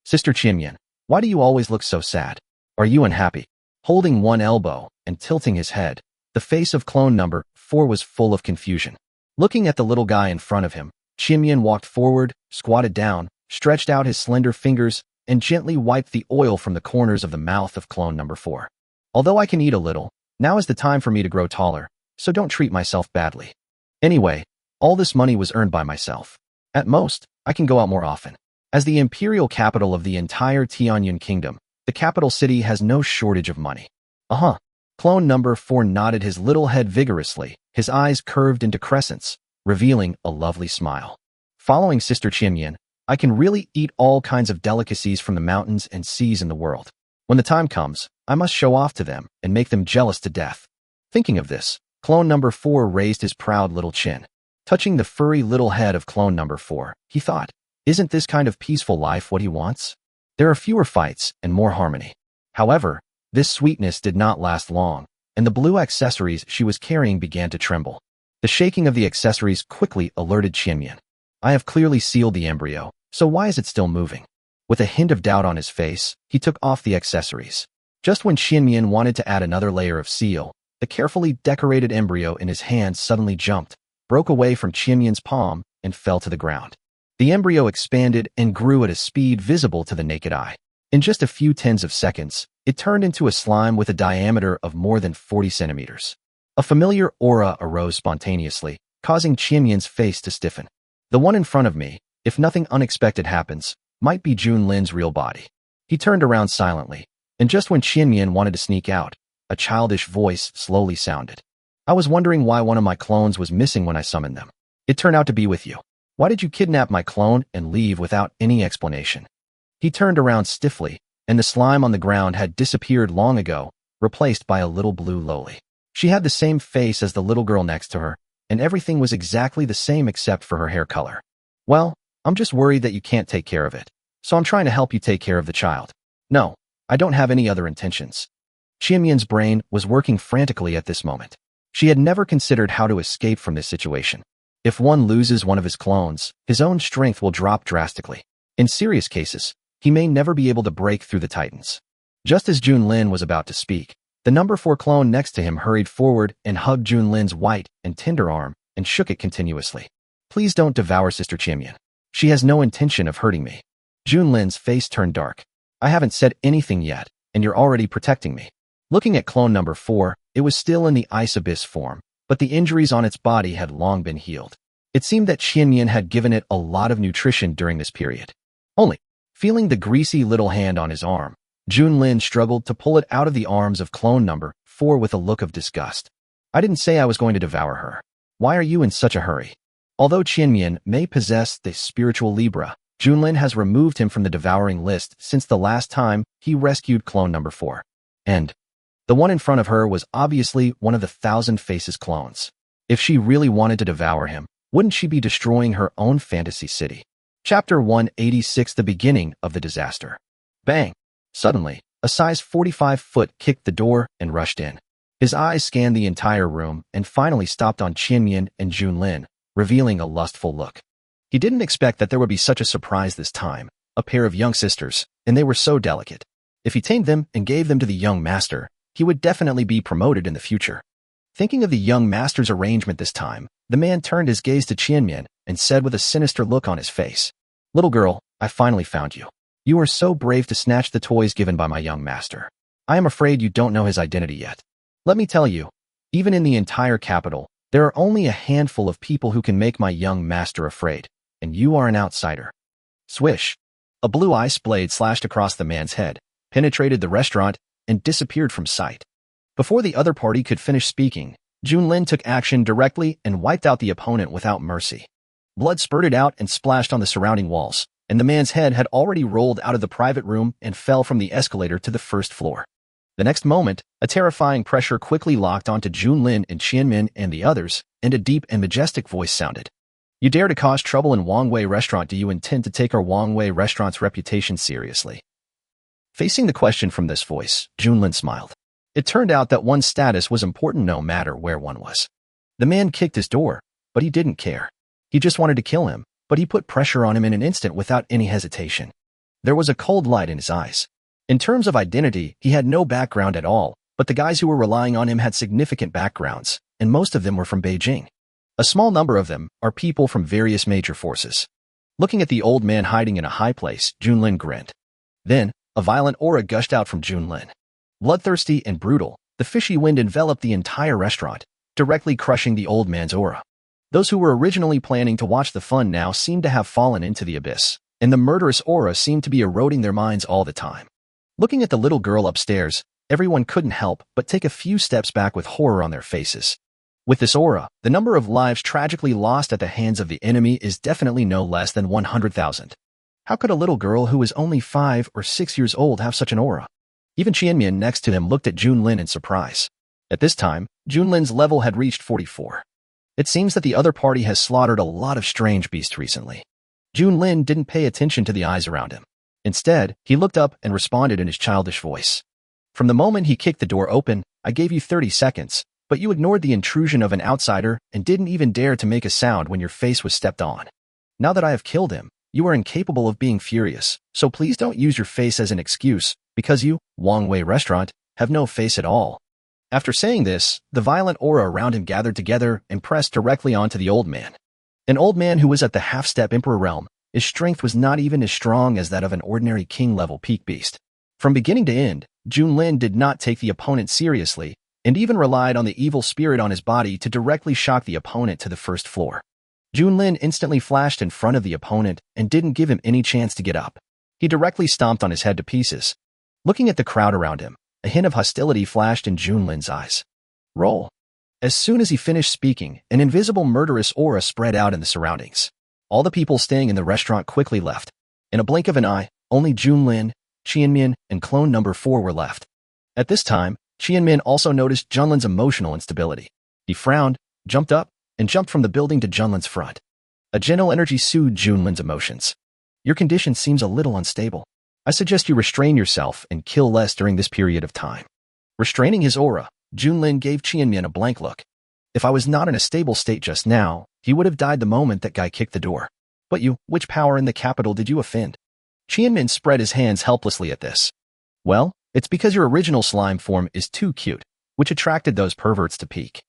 Sister Qinmian, why do you always look so sad? Are you unhappy? Holding one elbow and tilting his head, the face of clone number 4 was full of confusion. Looking at the little guy in front of him, Qinmian walked forward, squatted down, stretched out his slender fingers, and gently wiped the oil from the corners of the mouth of clone number 4. Although I can eat a little, now is the time for me to grow taller, so don't treat myself badly. Anyway, all this money was earned by myself. At most, I can go out more often. As the imperial capital of the entire Tianyuan kingdom, the capital city has no shortage of money. Clone number 4 nodded his little head vigorously, his eyes curved into crescents, revealing a lovely smile. Following Sister Qinmian, I can really eat all kinds of delicacies from the mountains and seas in the world. When the time comes, I must show off to them and make them jealous to death. Thinking of this, clone number 4 raised his proud little chin. Touching the furry little head of clone number 4, he thought, isn't this kind of peaceful life what he wants? There are fewer fights and more harmony. However, this sweetness did not last long, and the blue accessories she was carrying began to tremble. The shaking of the accessories quickly alerted Qinmian. I have clearly sealed the embryo, so why is it still moving? With a hint of doubt on his face, he took off the accessories. Just when Qinmian wanted to add another layer of seal, the carefully decorated embryo in his hand suddenly jumped, broke away from Qinmian's palm, and fell to the ground. The embryo expanded and grew at a speed visible to the naked eye. In just a few tens of seconds, it turned into a slime with a diameter of more than 40 centimeters. A familiar aura arose spontaneously, causing Qinmian's face to stiffen. The one in front of me, if nothing unexpected happens, might be Junlin's real body. He turned around silently, and just when Qinmian wanted to sneak out, a childish voice slowly sounded. I was wondering why one of my clones was missing when I summoned them. It turned out to be with you. Why did you kidnap my clone and leave without any explanation? He turned around stiffly, and the slime on the ground had disappeared long ago, replaced by a little blue loli. She had the same face as the little girl next to her, and everything was exactly the same except for her hair color. Well, I'm just worried that you can't take care of it, so I'm trying to help you take care of the child. No, I don't have any other intentions. Qinmian's brain was working frantically at this moment. She had never considered how to escape from this situation. If one loses one of his clones, his own strength will drop drastically. In serious cases, he may never be able to break through the Titans. Just as Junlin was about to speak, the number 4 clone next to him hurried forward and hugged Junlin's white and tender arm and shook it continuously. Please don't devour Sister Qinmian. She has no intention of hurting me. Junlin's face turned dark. I haven't said anything yet, and you're already protecting me. Looking at clone number 4, it was still in the ice abyss form, but the injuries on its body had long been healed. It seemed that Qinmian had given it a lot of nutrition during this period. Only, feeling the greasy little hand on his arm, Junlin struggled to pull it out of the arms of clone number 4 with a look of disgust. I didn't say I was going to devour her. Why are you in such a hurry? Although Qinmian may possess the spiritual Libra, Junlin has removed him from the devouring list since the last time he rescued clone number 4. And the one in front of her was obviously one of the Thousand Faces clones. If she really wanted to devour him, wouldn't she be destroying her own fantasy city? Chapter 186, The Beginning of the Disaster. Bang! Suddenly, a size 45 foot kicked the door and rushed in. His eyes scanned the entire room and finally stopped on Qinmian and Junlin, revealing a lustful look. He didn't expect that there would be such a surprise this time, a pair of young sisters, and they were so delicate. If he tamed them and gave them to the young master, he would definitely be promoted in the future. Thinking of the young master's arrangement this time, the man turned his gaze to Qinmian and said with a sinister look on his face, "Little girl, I finally found you. You are so brave to snatch the toys given by my young master. I am afraid you don't know his identity yet. Let me tell you, even in the entire capital, there are only a handful of people who can make my young master afraid, and you are an outsider. Swish. A blue ice blade slashed across the man's head, penetrated the restaurant, and disappeared from sight. Before the other party could finish speaking, Junlin took action directly and wiped out the opponent without mercy. Blood spurted out and splashed on the surrounding walls, and the man's head had already rolled out of the private room and fell from the escalator to the first floor. The next moment, a terrifying pressure quickly locked onto Junlin and Qianmin and the others, and a deep and majestic voice sounded. You dare to cause trouble in Wangwei Restaurant? Do you intend to take our Wangwei Restaurant's reputation seriously? Facing the question from this voice, Junlin smiled. It turned out that one's status was important no matter where one was. The man kicked his door, but he didn't care. He just wanted to kill him, but he put pressure on him in an instant without any hesitation. There was a cold light in his eyes. In terms of identity, he had no background at all, but the guys who were relying on him had significant backgrounds, and most of them were from Beijing. A small number of them are people from various major forces. Looking at the old man hiding in a high place, Junlin grinned. Then, a violent aura gushed out from Junlin. Bloodthirsty and brutal, the fishy wind enveloped the entire restaurant, directly crushing the old man's aura. Those who were originally planning to watch the fun now seemed to have fallen into the abyss, and the murderous aura seemed to be eroding their minds all the time. Looking at the little girl upstairs, everyone couldn't help but take a few steps back with horror on their faces. With this aura, the number of lives tragically lost at the hands of the enemy is definitely no less than 100,000. How could a little girl who is only 5 or 6 years old have such an aura? Even Qianmin next to him looked at Junlin in surprise. At this time, Junlin's level had reached 44. It seems that the other party has slaughtered a lot of strange beasts recently. Junlin didn't pay attention to the eyes around him. Instead, he looked up and responded in his childish voice. From the moment he kicked the door open, I gave you 30 seconds, but you ignored the intrusion of an outsider and didn't even dare to make a sound when your face was stepped on. Now that I have killed him, you are incapable of being furious, so please don't use your face as an excuse, because you, Wangwei Restaurant, have no face at all. After saying this, the violent aura around him gathered together and pressed directly onto the old man. An old man who was at the half-step emperor realm. His strength was not even as strong as that of an ordinary king-level peak beast. From beginning to end, Junlin did not take the opponent seriously, and even relied on the evil spirit on his body to directly shock the opponent to the first floor. Junlin instantly flashed in front of the opponent and didn't give him any chance to get up. He directly stomped on his head to pieces. Looking at the crowd around him, a hint of hostility flashed in Junlin's eyes. Roll. As soon as he finished speaking, an invisible murderous aura spread out in the surroundings. All the people staying in the restaurant quickly left. In a blink of an eye, only Junlin, Qianmin, and clone number 4 were left. At this time, Qianmin also noticed Junlin's emotional instability. He frowned, jumped up, and jumped from the building to Junlin's front. A gentle energy soothed Junlin's emotions. Your condition seems a little unstable. I suggest you restrain yourself and kill less during this period of time. Restraining his aura, Junlin gave Qianmin a blank look. If I was not in a stable state just now, he would have died the moment that guy kicked the door. But you, which power in the capital did you offend? Qianmin spread his hands helplessly at this. Well, it's because your original slime form is too cute, which attracted those perverts to peek.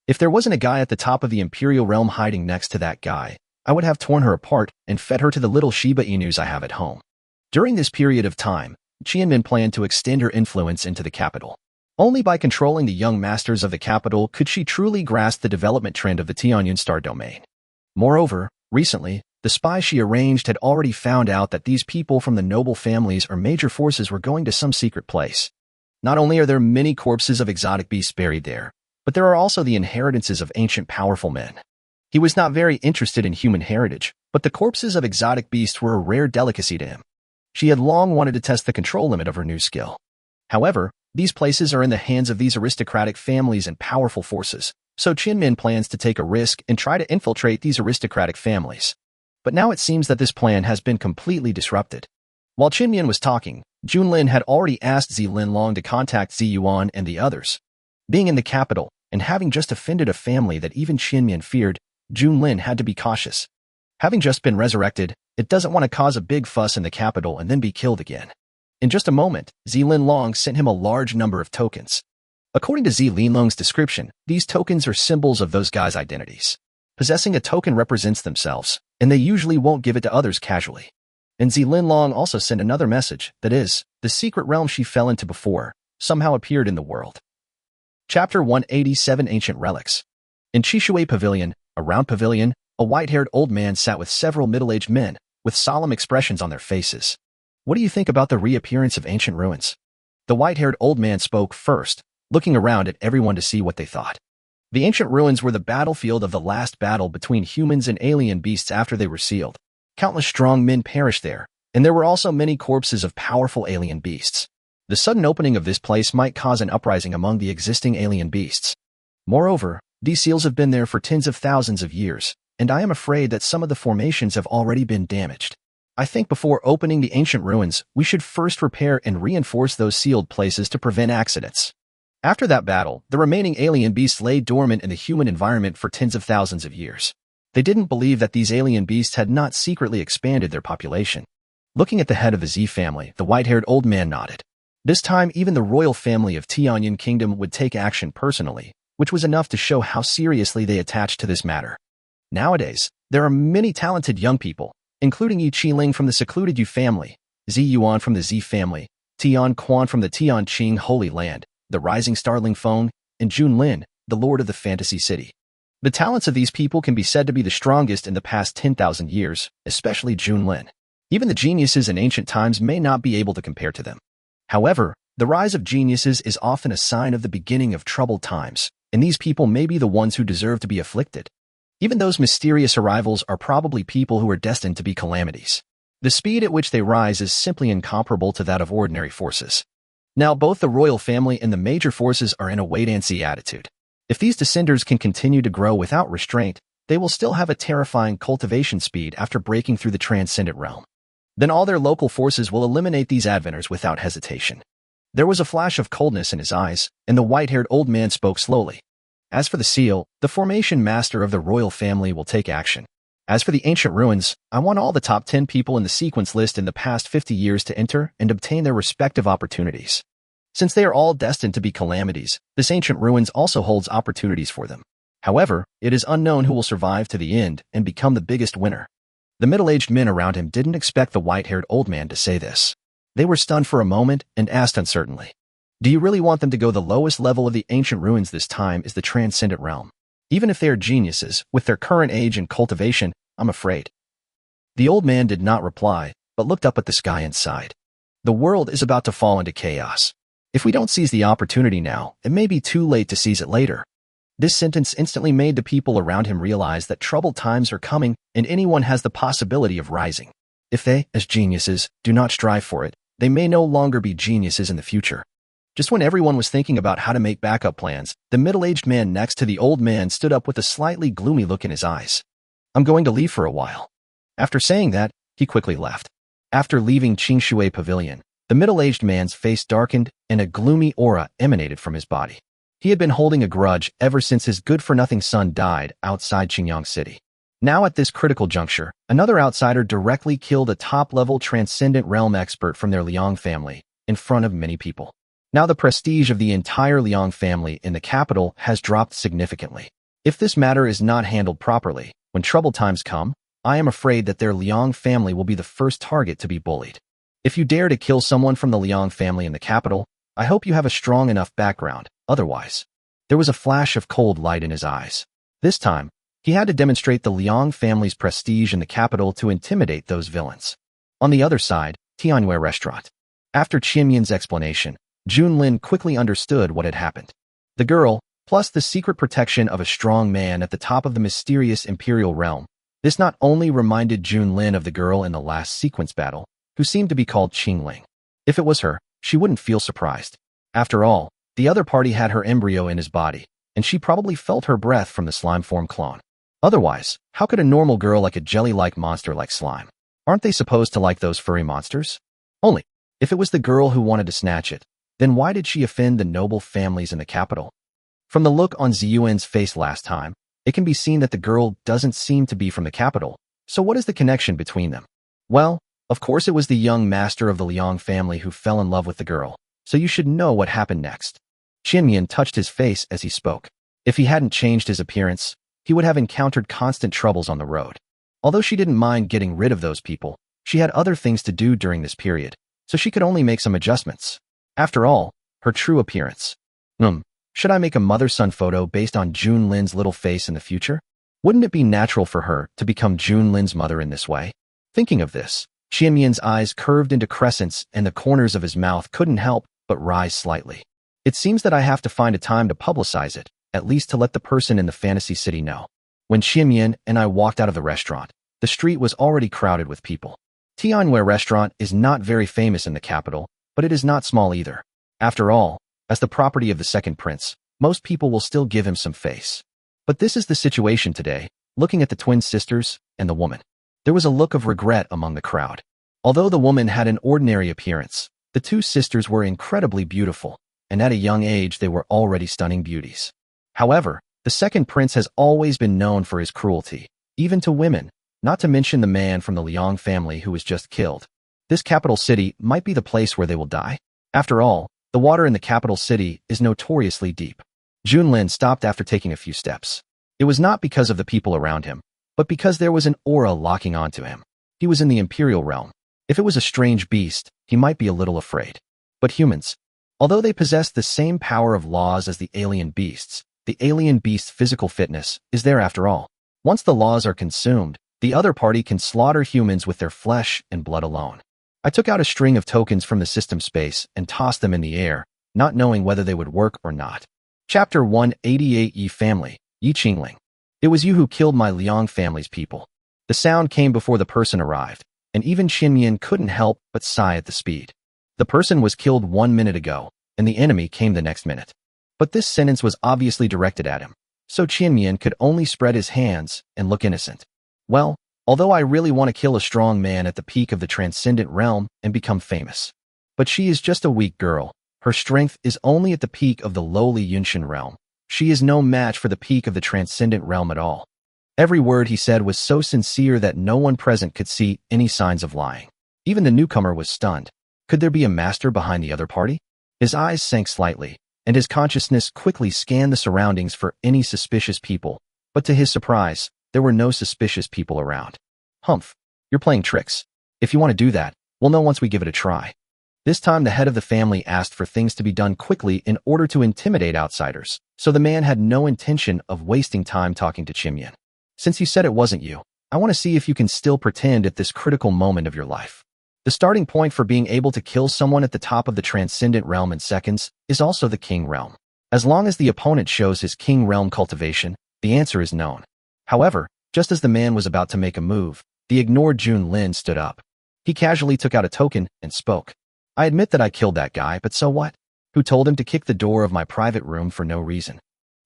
If there wasn't a guy at the top of the Imperial realm hiding next to that guy, I would have torn her apart and fed her to the little Shiba Inus I have at home. During this period of time, Qianmin planned to extend her influence into the capital. Only by controlling the young masters of the capital could she truly grasp the development trend of the Tianyun Star domain. Moreover, recently, the spies she arranged had already found out that these people from the noble families or major forces were going to some secret place. Not only are there many corpses of exotic beasts buried there, but there are also the inheritances of ancient powerful men. He was not very interested in human heritage, but the corpses of exotic beasts were a rare delicacy to him. She had long wanted to test the control limit of her new skill. However, these places are in the hands of these aristocratic families and powerful forces, so Qianmin plans to take a risk and try to infiltrate these aristocratic families. But now it seems that this plan has been completely disrupted. While Qianmin was talking, Junlin had already asked Zi Linlong to contact Zi Yuan and the others. Being in the capital, and having just offended a family that even Qianmin feared, Junlin had to be cautious. Having just been resurrected, it doesn't want to cause a big fuss in the capital and then be killed again. In just a moment, Zi Linlong sent him a large number of tokens. According to Zi Linlong's description, these tokens are symbols of those guys' identities. Possessing a token represents themselves, and they usually won't give it to others casually. And Zilin also sent another message, that is, the secret realm she fell into before, somehow appeared in the world. Chapter 187 Ancient Relics. In Chishui Pavilion, a round pavilion, a white-haired old man sat with several middle-aged men, with solemn expressions on their faces. What do you think about the reappearance of ancient ruins? The white-haired old man spoke first, looking around at everyone to see what they thought. The ancient ruins were the battlefield of the last battle between humans and alien beasts after they were sealed. Countless strong men perished there, and there were also many corpses of powerful alien beasts. The sudden opening of this place might cause an uprising among the existing alien beasts. Moreover, these seals have been there for tens of thousands of years, and I am afraid that some of the formations have already been damaged. I think before opening the ancient ruins, we should first repair and reinforce those sealed places to prevent accidents. After that battle, the remaining alien beasts lay dormant in the human environment for tens of thousands of years. They didn't believe that these alien beasts had not secretly expanded their population. Looking at the head of the Z family, the white-haired old man nodded. This time, even the royal family of Tianyan Kingdom would take action personally, which was enough to show how seriously they attached to this matter. Nowadays, there are many talented young people, including Yi Qiling from the secluded Yu family, Zi Yuan from the Z family, Tian Quan from the Tian Qing Holy Land, the rising starling Feng, and Junlin, the lord of the fantasy city. The talents of these people can be said to be the strongest in the past 10,000 years, especially Junlin. Even the geniuses in ancient times may not be able to compare to them. However, the rise of geniuses is often a sign of the beginning of troubled times, and these people may be the ones who deserve to be afflicted. Even those mysterious arrivals are probably people who are destined to be calamities. The speed at which they rise is simply incomparable to that of ordinary forces. Now, both the royal family and the major forces are in a wait-and-see attitude. If these descenders can continue to grow without restraint, they will still have a terrifying cultivation speed after breaking through the transcendent realm. Then all their local forces will eliminate these adventers without hesitation. There was a flash of coldness in his eyes, and the white-haired old man spoke slowly. As for the seal, the formation master of the royal family will take action. As for the ancient ruins, I want all the top 10 people in the sequence list in the past 50 years to enter and obtain their respective opportunities. Since they are all destined to be calamities, this ancient ruins also holds opportunities for them. However, it is unknown who will survive to the end and become the biggest winner. The middle-aged men around him didn't expect the white-haired old man to say this. They were stunned for a moment and asked uncertainly, "Do you really want them to go the lowest level of the ancient ruins this time is the transcendent realm? Even if they are geniuses, with their current age and cultivation, I'm afraid." The old man did not reply, but looked up at the sky and sighed. The world is about to fall into chaos. If we don't seize the opportunity now, it may be too late to seize it later. This sentence instantly made the people around him realize that troubled times are coming and anyone has the possibility of rising. If they, as geniuses, do not strive for it, they may no longer be geniuses in the future. Just when everyone was thinking about how to make backup plans, the middle-aged man next to the old man stood up with a slightly gloomy look in his eyes. "I'm going to leave for a while." After saying that, he quickly left. After leaving Qingshui Pavilion, the middle-aged man's face darkened and a gloomy aura emanated from his body. He had been holding a grudge ever since his good-for-nothing son died outside Qingyang City. Now at this critical juncture, another outsider directly killed a top-level transcendent realm expert from their Liang family in front of many people. Now the prestige of the entire Liang family in the capital has dropped significantly. If this matter is not handled properly, when troubled times come, I am afraid that their Liang family will be the first target to be bullied. If you dare to kill someone from the Liang family in the capital, I hope you have a strong enough background, otherwise. There was a flash of cold light in his eyes. This time, he had to demonstrate the Liang family's prestige in the capital to intimidate those villains. On the other side, Tianwei restaurant. After Qianyan's explanation, Junlin quickly understood what had happened. The girl, plus the secret protection of a strong man at the top of the mysterious imperial realm. This not only reminded Junlin of the girl in the last sequence battle, who seemed to be called Qingling. If it was her, she wouldn't feel surprised. After all, the other party had her embryo in his body, and she probably felt her breath from the slime-form clone. Otherwise, how could a normal girl like a jelly-like monster like slime? Aren't they supposed to like those furry monsters? Only, if it was the girl who wanted to snatch it, then why did she offend the noble families in the capital? From the look on Ziyuan's face last time, it can be seen that the girl doesn't seem to be from the capital, so what is the connection between them? Well, of course it was the young master of the Liang family who fell in love with the girl, so you should know what happened next. Qianyan touched his face as he spoke. If he hadn't changed his appearance, he would have encountered constant troubles on the road. Although she didn't mind getting rid of those people, She had other things to do during this period, so she could only make some adjustments. After all, her true appearance. Should I make a mother-son photo based on Junlin's little face in the future? Wouldn't it be natural for her to become Junlin's mother in this way? Thinking of this, Xianmian's eyes curved into crescents and the corners of his mouth couldn't help but rise slightly. It seems that I have to find a time to publicize it, at least to let the person in the fantasy city know. When Xianmian and I walked out of the restaurant, the street was already crowded with people. Tianwei restaurant is not very famous in the capital, but it is not small either. After all, as the property of the second prince, most people will still give him some face. But this is the situation today, looking at the twin sisters and the woman. There was a look of regret among the crowd. Although the woman had an ordinary appearance, the two sisters were incredibly beautiful, and at a young age they were already stunning beauties. However, the second prince has always been known for his cruelty, even to women, not to mention the man from the Liang family who was just killed. This capital city might be the place where they will die. After all, the water in the capital city is notoriously deep. Junlin stopped after taking a few steps. It was not because of the people around him, but because there was an aura locking onto him. He was in the imperial realm. If it was a strange beast, he might be a little afraid. But humans, although they possess the same power of laws as the alien beasts, the alien beast's physical fitness is there after all. Once the laws are consumed, the other party can slaughter humans with their flesh and blood alone. I took out a string of tokens from the system space and tossed them in the air, not knowing whether they would work or not. Chapter 188 Yi Family, Yi Qingling. It was you who killed my Liang family's people. The sound came before the person arrived, and even Xianmian couldn't help but sigh at the speed. The person was killed 1 minute ago, and the enemy came the next minute. But this sentence was obviously directed at him, so Xianmian could only spread his hands and look innocent. Well, although I really want to kill a strong man at the peak of the transcendent realm and become famous. But she is just a weak girl. Her strength is only at the peak of the lowly Yunshan realm. She is no match for the peak of the transcendent realm at all. Every word he said was so sincere that no one present could see any signs of lying. Even the newcomer was stunned. Could there be a master behind the other party? His eyes sank slightly, and his consciousness quickly scanned the surroundings for any suspicious people. But to his surprise, there were no suspicious people around. Humph, you're playing tricks. If you want to do that, we'll know once we give it a try. This time the head of the family asked for things to be done quickly in order to intimidate outsiders, so the man had no intention of wasting time talking to Xianmian. Since you said it wasn't you, I want to see if you can still pretend at this critical moment of your life. The starting point for being able to kill someone at the top of the transcendent realm in seconds is also the king realm. As long as the opponent shows his king realm cultivation, the answer is known. However, just as the man was about to make a move, the ignored Junlin stood up. He casually took out a token and spoke. I admit that I killed that guy, but so what? Who told him to kick the door of my private room for no reason?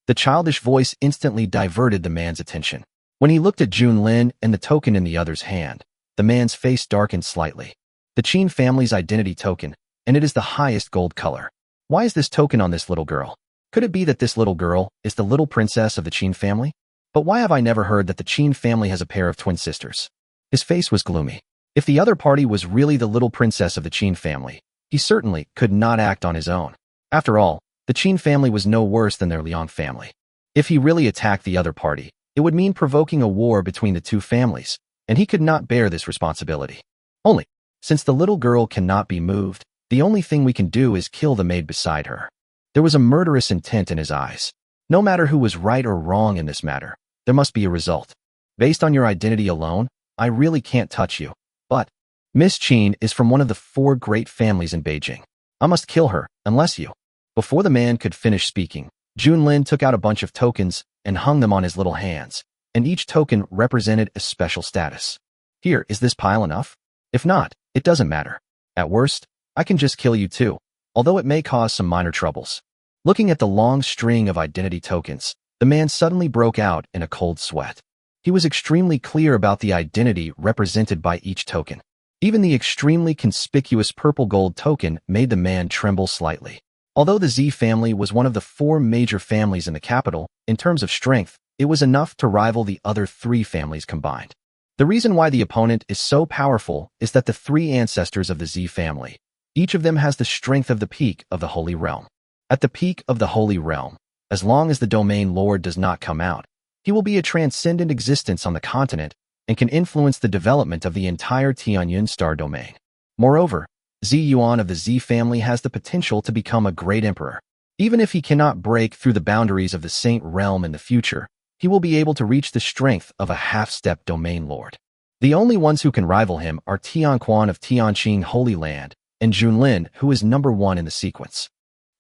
The childish voice instantly diverted the man's attention. When he looked at Junlin and the token in the other's hand, the man's face darkened slightly. The Qin family's identity token, and it is the highest gold color. Why is this token on this little girl? Could it be that this little girl is the little princess of the Qin family? But why have I never heard that the Qin family has a pair of twin sisters? His face was gloomy. If the other party was really the little princess of the Qin family, he certainly could not act on his own. After all, the Qin family was no worse than their Liang family. If he really attacked the other party, it would mean provoking a war between the two families, and he could not bear this responsibility. Only, since the little girl cannot be moved, the only thing we can do is kill the maid beside her. There was a murderous intent in his eyes. No matter who was right or wrong in this matter, there must be a result. Based on your identity alone, I really can't touch you. But Miss Qin is from one of the 4 great families in Beijing. I must kill her, unless you. Before the man could finish speaking, Junlin took out a bunch of tokens and hung them on his little hands, and each token represented a special status. Here, is this pile enough? If not, it doesn't matter. At worst, I can just kill you too, although it may cause some minor troubles. Looking at the long string of identity tokens, the man suddenly broke out in a cold sweat. He was extremely clear about the identity represented by each token. Even the extremely conspicuous purple gold token made the man tremble slightly. Although the Z family was one of the 4 major families in the capital, in terms of strength, it was enough to rival the other 3 families combined. The reason why the opponent is so powerful is that the 3 ancestors of the Z family, each of them has the strength of the peak of the Holy Realm. At the peak of the Holy Realm, as long as the Domain Lord does not come out, he will be a transcendent existence on the continent and can influence the development of the entire Tianyun star domain. Moreover, Zi Yuan of the Zi family has the potential to become a great emperor. Even if he cannot break through the boundaries of the Saint Realm in the future, he will be able to reach the strength of a half-step domain lord. The only ones who can rival him are Tianquan of Tianqing Holy Land and Junlin, who is number 1 in the sequence.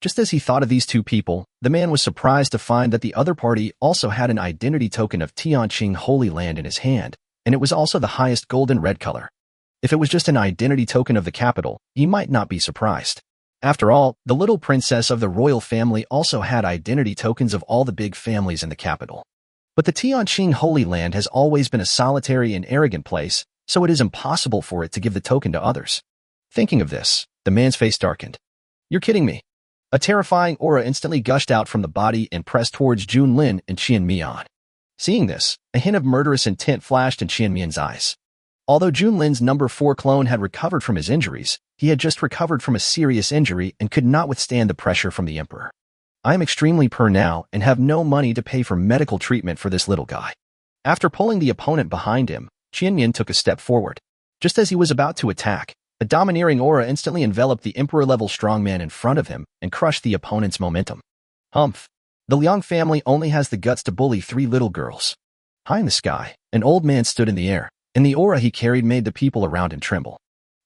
Just as he thought of these two people, the man was surprised to find that the other party also had an identity token of Tianqing Holy Land in his hand, and it was also the highest golden red color. If it was just an identity token of the capital, he might not be surprised. After all, the little princess of the royal family also had identity tokens of all the big families in the capital. But the Tianqing Holy Land has always been a solitary and arrogant place, so it is impossible for it to give the token to others. Thinking of this, the man's face darkened. You're kidding me. A terrifying aura instantly gushed out from the body and pressed towards Junlin and Qian Mian. Seeing this, a hint of murderous intent flashed in Qian Mian's eyes. Although Junlin's number 4 clone had recovered from his injuries, he had just recovered from a serious injury and could not withstand the pressure from the emperor. I am extremely poor now and have no money to pay for medical treatment for this little guy. After pulling the opponent behind him, Qian Mian took a step forward. Just as he was about to attack, a domineering aura instantly enveloped the emperor-level strongman in front of him and crushed the opponent's momentum. Humph. The Liang family only has the guts to bully 3 little girls. High in the sky, an old man stood in the air, and the aura he carried made the people around him tremble.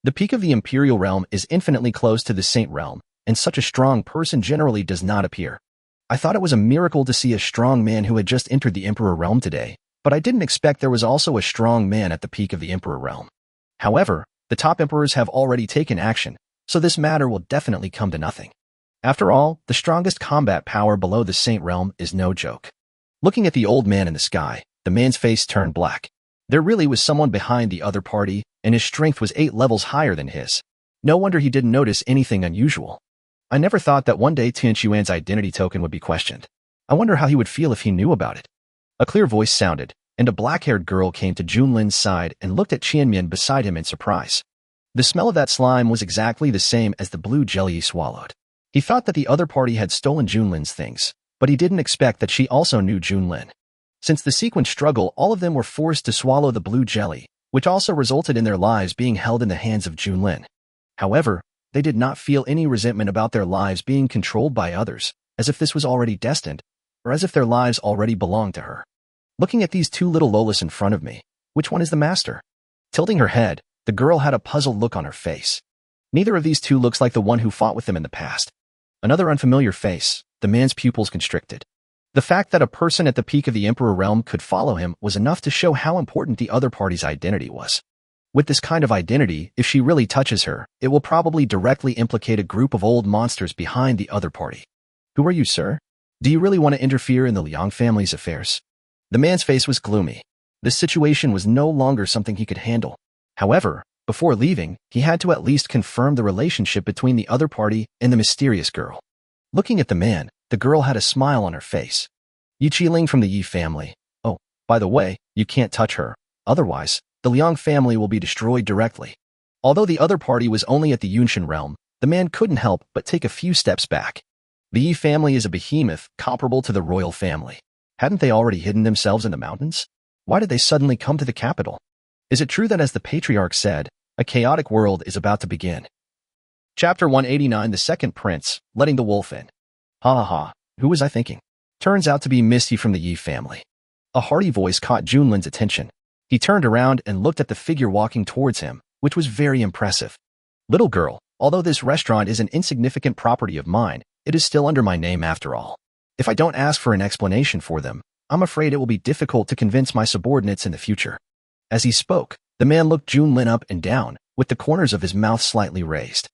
The peak of the Imperial Realm is infinitely close to the Saint Realm, and such a strong person generally does not appear. I thought it was a miracle to see a strong man who had just entered the Emperor Realm today, but I didn't expect there was also a strong man at the peak of the Emperor Realm. However, the top emperors have already taken action, so this matter will definitely come to nothing. After all, the strongest combat power below the Saint Realm is no joke. Looking at the old man in the sky, the man's face turned black. There really was someone behind the other party, and his strength was 8 levels higher than his. No wonder he didn't notice anything unusual. I never thought that one day Tian Xuan's identity token would be questioned. I wonder how he would feel if he knew about it. A clear voice sounded, and a black-haired girl came to Junlin's side and looked at Qian Mian beside him in surprise. The smell of that slime was exactly the same as the blue jelly he swallowed. He thought that the other party had stolen Junlin's things, but he didn't expect that she also knew Junlin. Since the sequence struggle, all of them were forced to swallow the blue jelly, which also resulted in their lives being held in the hands of Junlin. However, they did not feel any resentment about their lives being controlled by others, as if this was already destined, or as if their lives already belonged to her. Looking at these 2 little Lolas in front of me, which one is the master? Tilting her head, the girl had a puzzled look on her face. Neither of these 2 looks like the one who fought with them in the past. Another unfamiliar face, the man's pupils constricted. The fact that a person at the peak of the Emperor Realm could follow him was enough to show how important the other party's identity was. With this kind of identity, if she really touches her, it will probably directly implicate a group of old monsters behind the other party. Who are you, sir? Do you really want to interfere in the Liang family's affairs? The man's face was gloomy. This situation was no longer something he could handle. However, before leaving, he had to at least confirm the relationship between the other party and the mysterious girl. Looking at the man, the girl had a smile on her face. Yi Qiling from the Yi family. Oh, by the way, you can't touch her. Otherwise, the Liang family will be destroyed directly. Although the other party was only at the Yunshan realm, the man couldn't help but take a few steps back. The Yi family is a behemoth comparable to the royal family. Hadn't they already hidden themselves in the mountains? Why did they suddenly come to the capital? Is it true that, as the patriarch said, a chaotic world is about to begin? Chapter 189, The Second Prince, Letting the Wolf In. Ha ha ha, who was I thinking? Turns out to be Misty from the Yi family. A hearty voice caught Junlin's attention. He turned around and looked at the figure walking towards him, which was very impressive. Little girl, although this restaurant is an insignificant property of mine, it is still under my name after all. If I don't ask for an explanation for them, I'm afraid it will be difficult to convince my subordinates in the future. As he spoke, the man looked Junlin up and down, with the corners of his mouth slightly raised.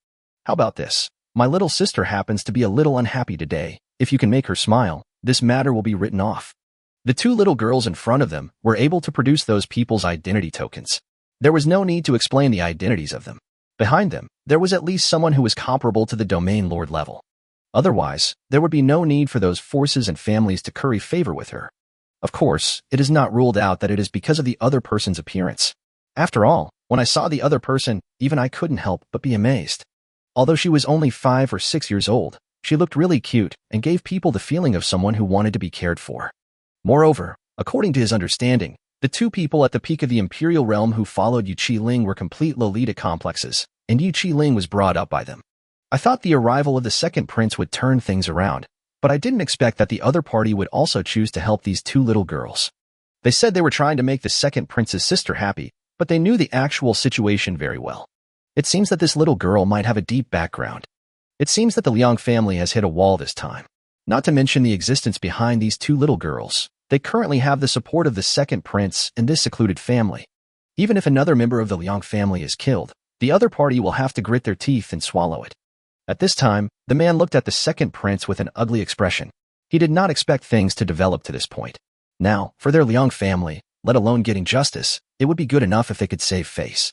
How about this? My little sister happens to be a little unhappy today. If you can make her smile, this matter will be written off. The 2 little girls in front of them were able to produce those people's identity tokens. There was no need to explain the identities of them. Behind them, there was at least someone who was comparable to the domain lord level. Otherwise, there would be no need for those forces and families to curry favor with her. Of course, it is not ruled out that it is because of the other person's appearance. After all, when I saw the other person, even I couldn't help but be amazed. Although she was only 5 or 6 years old, she looked really cute and gave people the feeling of someone who wanted to be cared for. Moreover, according to his understanding, The two people at the peak of the imperial realm who followed Yu Ling were complete Lolita complexes, and Yu Ling was brought up by them. I thought the arrival of the second prince would turn things around, but I didn't expect that the other party would also choose to help these two little girls. They said they were trying to make the second prince's sister happy, but they knew the actual situation very well. It seems that this little girl might have a deep background. It seems that the Liang family has hit a wall this time. Not to mention the existence behind these two little girls. They currently have the support of the second prince and this secluded family. Even if another member of the Liang family is killed, the other party will have to grit their teeth and swallow it. At this time, the man looked at the second prince with an ugly expression. He did not expect things to develop to this point. Now, for their Liang family, let alone getting justice, it would be good enough if they could save face.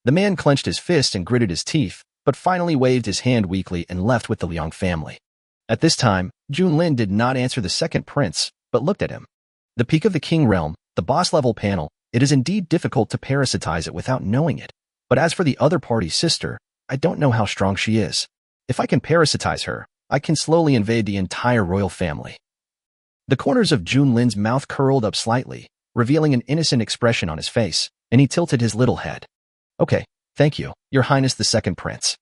The man clenched his fist and gritted his teeth, but finally waved his hand weakly and left with the Liang family. At this time, Junlin did not answer the second prince, but looked at him. The peak of the king realm, the boss-level panel, it is indeed difficult to parasitize it without knowing it. But as for the other party's sister, I don't know how strong she is. If I can parasitize her, I can slowly invade the entire royal family. The corners of Junlin's mouth curled up slightly, revealing an innocent expression on his face, and he tilted his little head. Okay, thank you, Your Highness the second prince.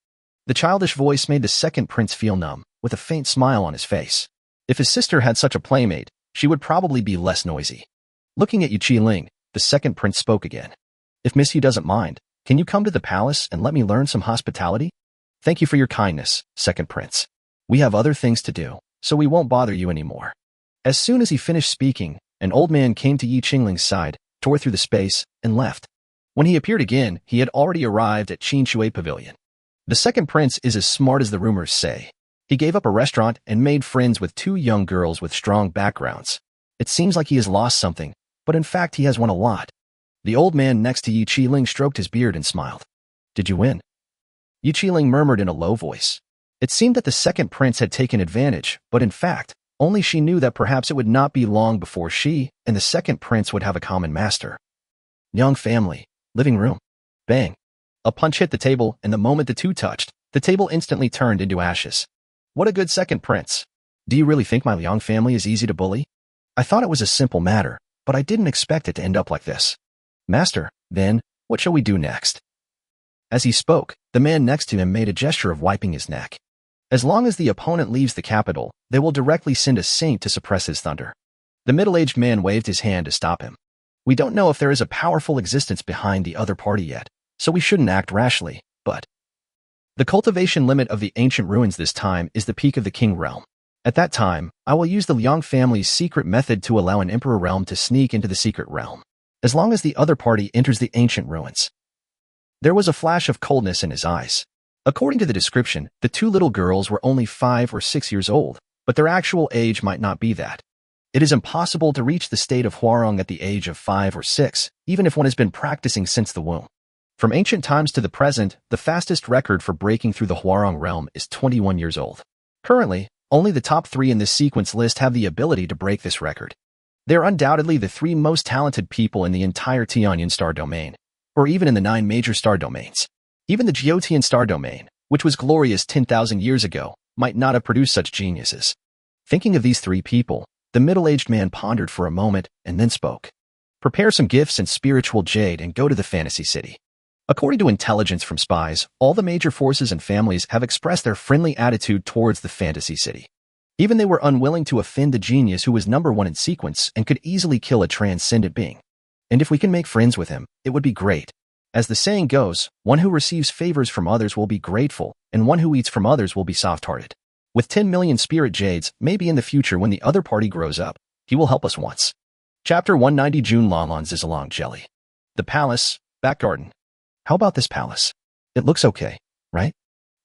The childish voice made the second prince feel numb, with a faint smile on his face. If his sister had such a playmate, she would probably be less noisy. Looking at Yu Ling, the second prince spoke again. If Miss Yu doesn't mind, can you come to the palace and let me learn some hospitality? Thank you for your kindness, second prince. We have other things to do, so we won't bother you anymore. As soon as he finished speaking, an old man came to Yu Ling's side, tore through the space, and left. When he appeared again, he had already arrived at Qin Shui Pavilion. The second prince is as smart as the rumors say. He gave up a restaurant and made friends with two young girls with strong backgrounds. It seems like he has lost something, but in fact he has won a lot. The old man next to Yu Ling stroked his beard and smiled. Did you win? Yu Ling murmured in a low voice. It seemed that the second prince had taken advantage, but in fact, only she knew that perhaps it would not be long before she and the second prince would have a common master. Young family, living room. Bang. A punch hit the table, and the moment the two touched, the table instantly turned into ashes. What a good second prince. Do you really think my Liang family is easy to bully? I thought it was a simple matter, but I didn't expect it to end up like this. Master, then, what shall we do next? As he spoke, the man next to him made a gesture of wiping his neck. As long as the opponent leaves the capital, they will directly send a saint to suppress his thunder. The middle-aged man waved his hand to stop him. We don't know if there is a powerful existence behind the other party yet, so we shouldn't act rashly, but... The cultivation limit of the ancient ruins this time is the peak of the king realm. At that time, I will use the Liang family's secret method to allow an emperor realm to sneak into the secret realm, as long as the other party enters the ancient ruins. There was a flash of coldness in his eyes. According to the description, the two little girls were only 5 or 6 years old, but their actual age might not be that. It is impossible to reach the state of Huarong at the age of 5 or 6, even if one has been practicing since the womb. From ancient times to the present, the fastest record for breaking through the Huarong realm is 21 years old. Currently, only the top 3 in this sequence list have the ability to break this record. They are undoubtedly the 3 most talented people in the entire Tianyun star domain, or even in the 9 major star domains. Even the Geotian star domain, which was glorious 10,000 years ago, might not have produced such geniuses. Thinking of these 3 people, the middle-aged man pondered for a moment and then spoke. Prepare some gifts and spiritual jade and go to the fantasy city. According to intelligence from spies, all the major forces and families have expressed their friendly attitude towards the fantasy city. Even they were unwilling to offend the genius who was number 1 in sequence and could easily kill a transcendent being. And if we can make friends with him, it would be great. As the saying goes, one who receives favors from others will be grateful, and one who eats from others will be soft-hearted. With 10 million spirit jades, maybe in the future when the other party grows up, he will help us once. Chapter 190 Junlin Zizalong Jelly. The palace, back garden. How about this palace? It looks okay, right?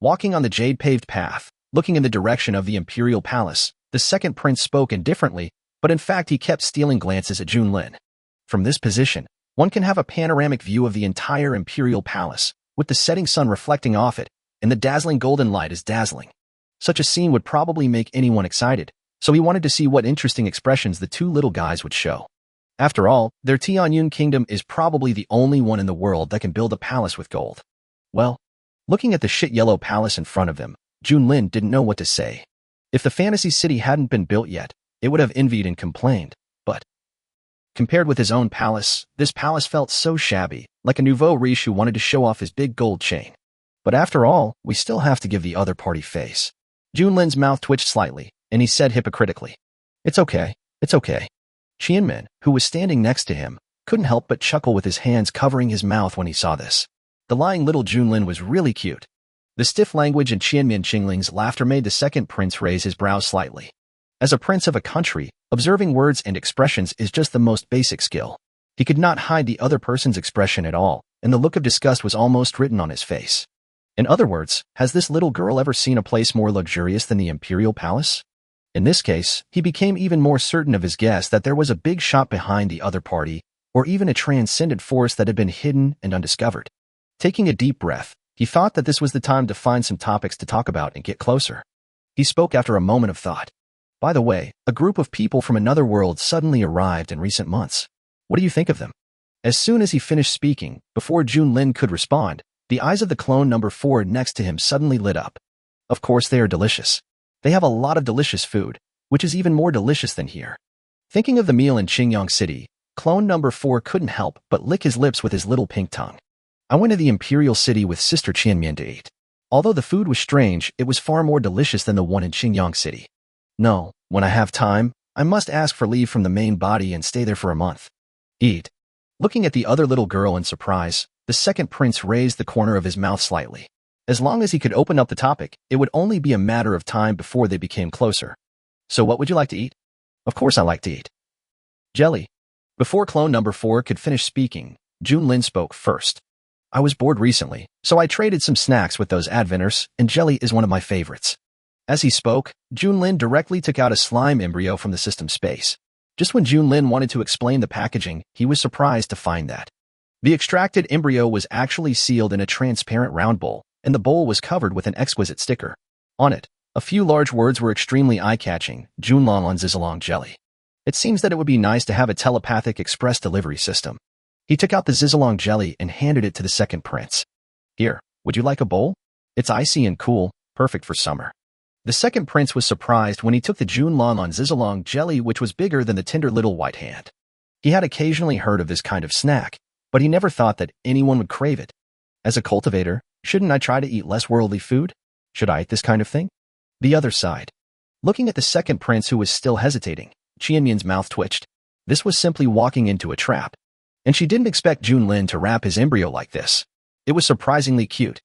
Walking on the jade-paved path, looking in the direction of the imperial palace, the second prince spoke indifferently, but in fact he kept stealing glances at Junlin. From this position, one can have a panoramic view of the entire imperial palace, with the setting sun reflecting off it, and the dazzling golden light is dazzling. Such a scene would probably make anyone excited, so he wanted to see what interesting expressions the 2 little guys would show. After all, their Tianyun kingdom is probably the only one in the world that can build a palace with gold. Well, looking at the shit-yellow palace in front of him, Junlin didn't know what to say. If the fantasy city hadn't been built yet, it would have envied and complained, but... Compared with his own palace, this palace felt so shabby, like a nouveau riche who wanted to show off his big gold chain. But after all, we still have to give the other party face. Junlin's mouth twitched slightly, and he said hypocritically, "It's okay, it's okay." Qianmin, who was standing next to him, couldn't help but chuckle with his hands covering his mouth when he saw this. The lying little Junlin was really cute. The stiff language and Qianmin Qingling's laughter made the second prince raise his brows slightly. As a prince of a country, observing words and expressions is just the most basic skill. He could not hide the other person's expression at all, and the look of disgust was almost written on his face. In other words, has this little girl ever seen a place more luxurious than the imperial palace? In this case, he became even more certain of his guess that there was a big shot behind the other party, or even a transcendent force that had been hidden and undiscovered. Taking a deep breath, he thought that this was the time to find some topics to talk about and get closer. He spoke after a moment of thought. By the way, a group of people from another world suddenly arrived in recent months. What do you think of them? As soon as he finished speaking, before Junlin could respond, the eyes of the clone number 4 next to him suddenly lit up. Of course they are delicious. They have a lot of delicious food, which is even more delicious than here. Thinking of the meal in Qingyang City, clone number 4 couldn't help but lick his lips with his little pink tongue. I went to the imperial city with Sister Qianmian to eat. Although the food was strange, it was far more delicious than the one in Qingyang City. No, when I have time, I must ask for leave from the main body and stay there for a month. Eat. Looking at the other little girl in surprise, the second prince raised the corner of his mouth slightly. As long as he could open up the topic, it would only be a matter of time before they became closer. So what would you like to eat? Of course I like to eat jelly. Before clone number 4 could finish speaking, Junlin spoke first. I was bored recently, so I traded some snacks with those adventers, and jelly is one of my favorites. As he spoke, Junlin directly took out a slime embryo from the system space. Just when Junlin wanted to explain the packaging, he was surprised to find that the extracted embryo was actually sealed in a transparent round bowl, and the bowl was covered with an exquisite sticker. On it, a few large words were extremely eye-catching: Junlin on Zizalong jelly. It seems that it would be nice to have a telepathic express delivery system. He took out the Zizalong jelly and handed it to the second prince. Here, would you like a bowl? It's icy and cool, perfect for summer. The second prince was surprised when he took the Junlin on Zizalong jelly, which was bigger than the tender little white hand. He had occasionally heard of this kind of snack, but he never thought that anyone would crave it. As a cultivator, shouldn't I try to eat less worldly food? Should I eat this kind of thing? The other side. Looking at the second prince who was still hesitating, Qianmian's mouth twitched. This was simply walking into a trap. And she didn't expect Junlin to wrap his embryo like this. It was surprisingly cute.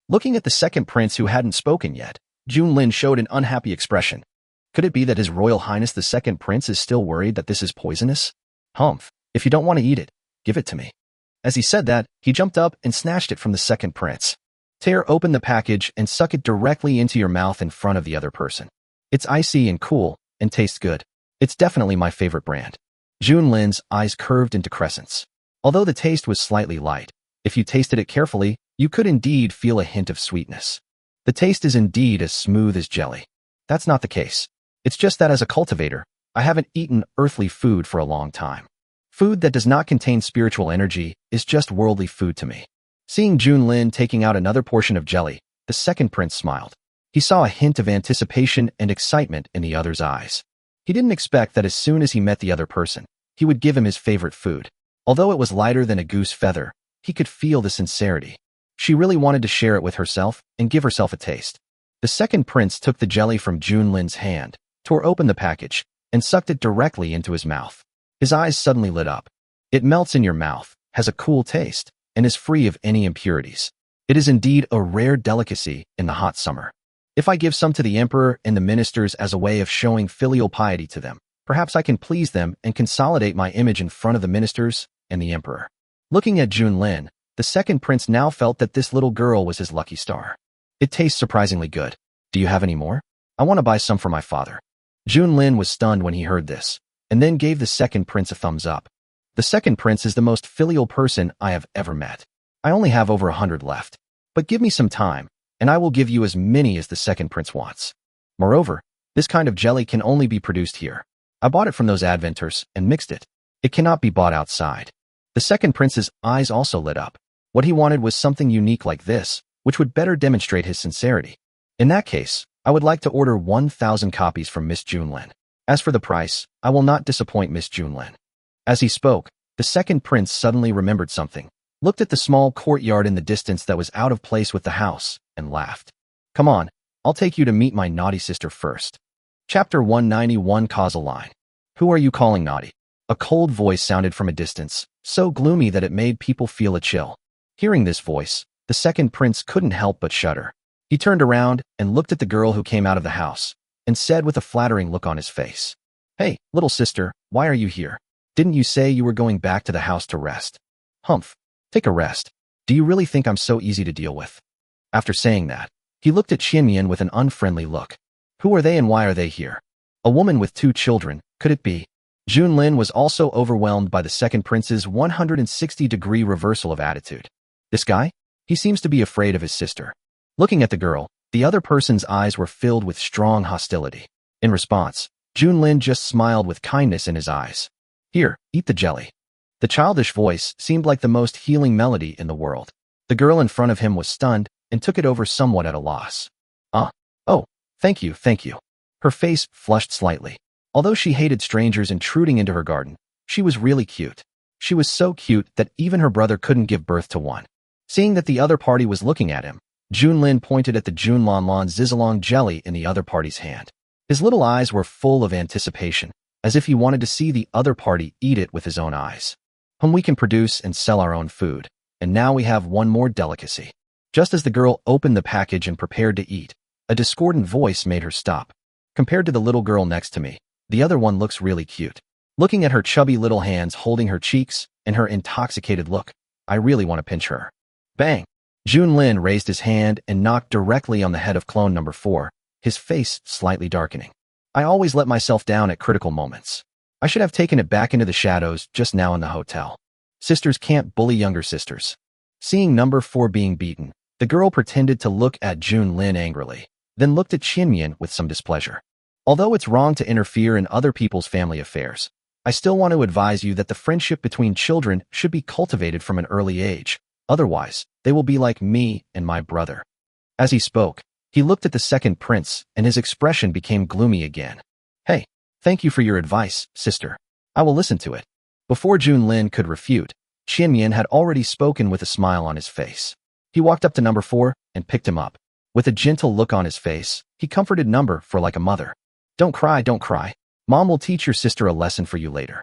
Looking at the second prince who hadn't spoken yet, Junlin showed an unhappy expression. Could it be that His Royal Highness the second prince is still worried that this is poisonous? Humph, if you don't want to eat it, give it to me. As he said that, he jumped up and snatched it from the second prince. Tear open the package and suck it directly into your mouth in front of the other person. It's icy and cool, and tastes good. It's definitely my favorite brand. Junlin's eyes curved into crescents. Although the taste was slightly light, if you tasted it carefully, you could indeed feel a hint of sweetness. The taste is indeed as smooth as jelly. That's not the case. It's just that as a cultivator, I haven't eaten earthly food for a long time. Food that does not contain spiritual energy is just worldly food to me. Seeing Junlin taking out another portion of jelly, the second prince smiled. He saw a hint of anticipation and excitement in the other's eyes. He didn't expect that as soon as he met the other person, he would give him his favorite food. Although it was lighter than a goose feather, he could feel the sincerity. She really wanted to share it with herself and give herself a taste. The second prince took the jelly from Junlin's hand, tore open the package, and sucked it directly into his mouth. His eyes suddenly lit up. It melts in your mouth, has a cool taste, and is free of any impurities. It is indeed a rare delicacy in the hot summer. If I give some to the emperor and the ministers as a way of showing filial piety to them, perhaps I can please them and consolidate my image in front of the ministers and the emperor. Looking at Junlin, the second prince now felt that this little girl was his lucky star. It tastes surprisingly good. Do you have any more? I want to buy some for my father. Junlin was stunned when he heard this, and then gave the second prince a thumbs up. The second prince is the most filial person I have ever met. I only have over 100 left. But give me some time, and I will give you as many as the second prince wants. Moreover, this kind of jelly can only be produced here. I bought it from those adventers and mixed it. It cannot be bought outside. The second prince's eyes also lit up. What he wanted was something unique like this, which would better demonstrate his sincerity. In that case, I would like to order 1,000 copies from Miss Junlin. As for the price, I will not disappoint Miss Junlin. As he spoke, the second prince suddenly remembered something, looked at the small courtyard in the distance that was out of place with the house, and laughed. Come on, I'll take you to meet my naughty sister first. Chapter 191 Causal Line. Who are you calling naughty? A cold voice sounded from a distance, so gloomy that it made people feel a chill. Hearing this voice, the second prince couldn't help but shudder. He turned around and looked at the girl who came out of the house, and said with a flattering look on his face, Hey, little sister, why are you here? Didn't you say you were going back to the house to rest? Humph, take a rest. Do you really think I'm so easy to deal with? After saying that, he looked at Junlin with an unfriendly look. Who are they and why are they here? A woman with 2 children, could it be? Junlin was also overwhelmed by the second prince's 160-degree reversal of attitude. This guy? He seems to be afraid of his sister. Looking at the girl, the other person's eyes were filled with strong hostility. In response, Junlin just smiled with kindness in his eyes. Here, eat the jelly. The childish voice seemed like the most healing melody in the world. The girl in front of him was stunned and took it over somewhat at a loss. Oh, thank you. Her face flushed slightly. Although she hated strangers intruding into her garden, she was really cute. She was so cute that even her brother couldn't give birth to one. Seeing that the other party was looking at him, Junlin pointed at the Junlin Zizalong jelly in the other party's hand. His little eyes were full of anticipation, as if he wanted to see the other party eat it with his own eyes. We can produce and sell our own food, and now we have one more delicacy. Just as the girl opened the package and prepared to eat, a discordant voice made her stop. Compared to the little girl next to me, the other one looks really cute. Looking at her chubby little hands holding her cheeks and her intoxicated look, I really want to pinch her. Bang! Junlin raised his hand and knocked directly on the head of clone number 4, his face slightly darkening. I always let myself down at critical moments. I should have taken it back into the shadows just now in the hotel. Sisters can't bully younger sisters. Seeing number 4 being beaten, the girl pretended to look at Junlin angrily, then looked at Junlin with some displeasure. Although it's wrong to interfere in other people's family affairs, I still want to advise you that the friendship between children should be cultivated from an early age. Otherwise, they will be like me and my brother. As he spoke, he looked at the second prince, and his expression became gloomy again. Hey, thank you for your advice, sister. I will listen to it. Before Junlin could refute, Junlin had already spoken with a smile on his face. He walked up to number 4 and picked him up. With a gentle look on his face, he comforted number 4 like a mother. Don't cry. Mom will teach your sister a lesson for you later.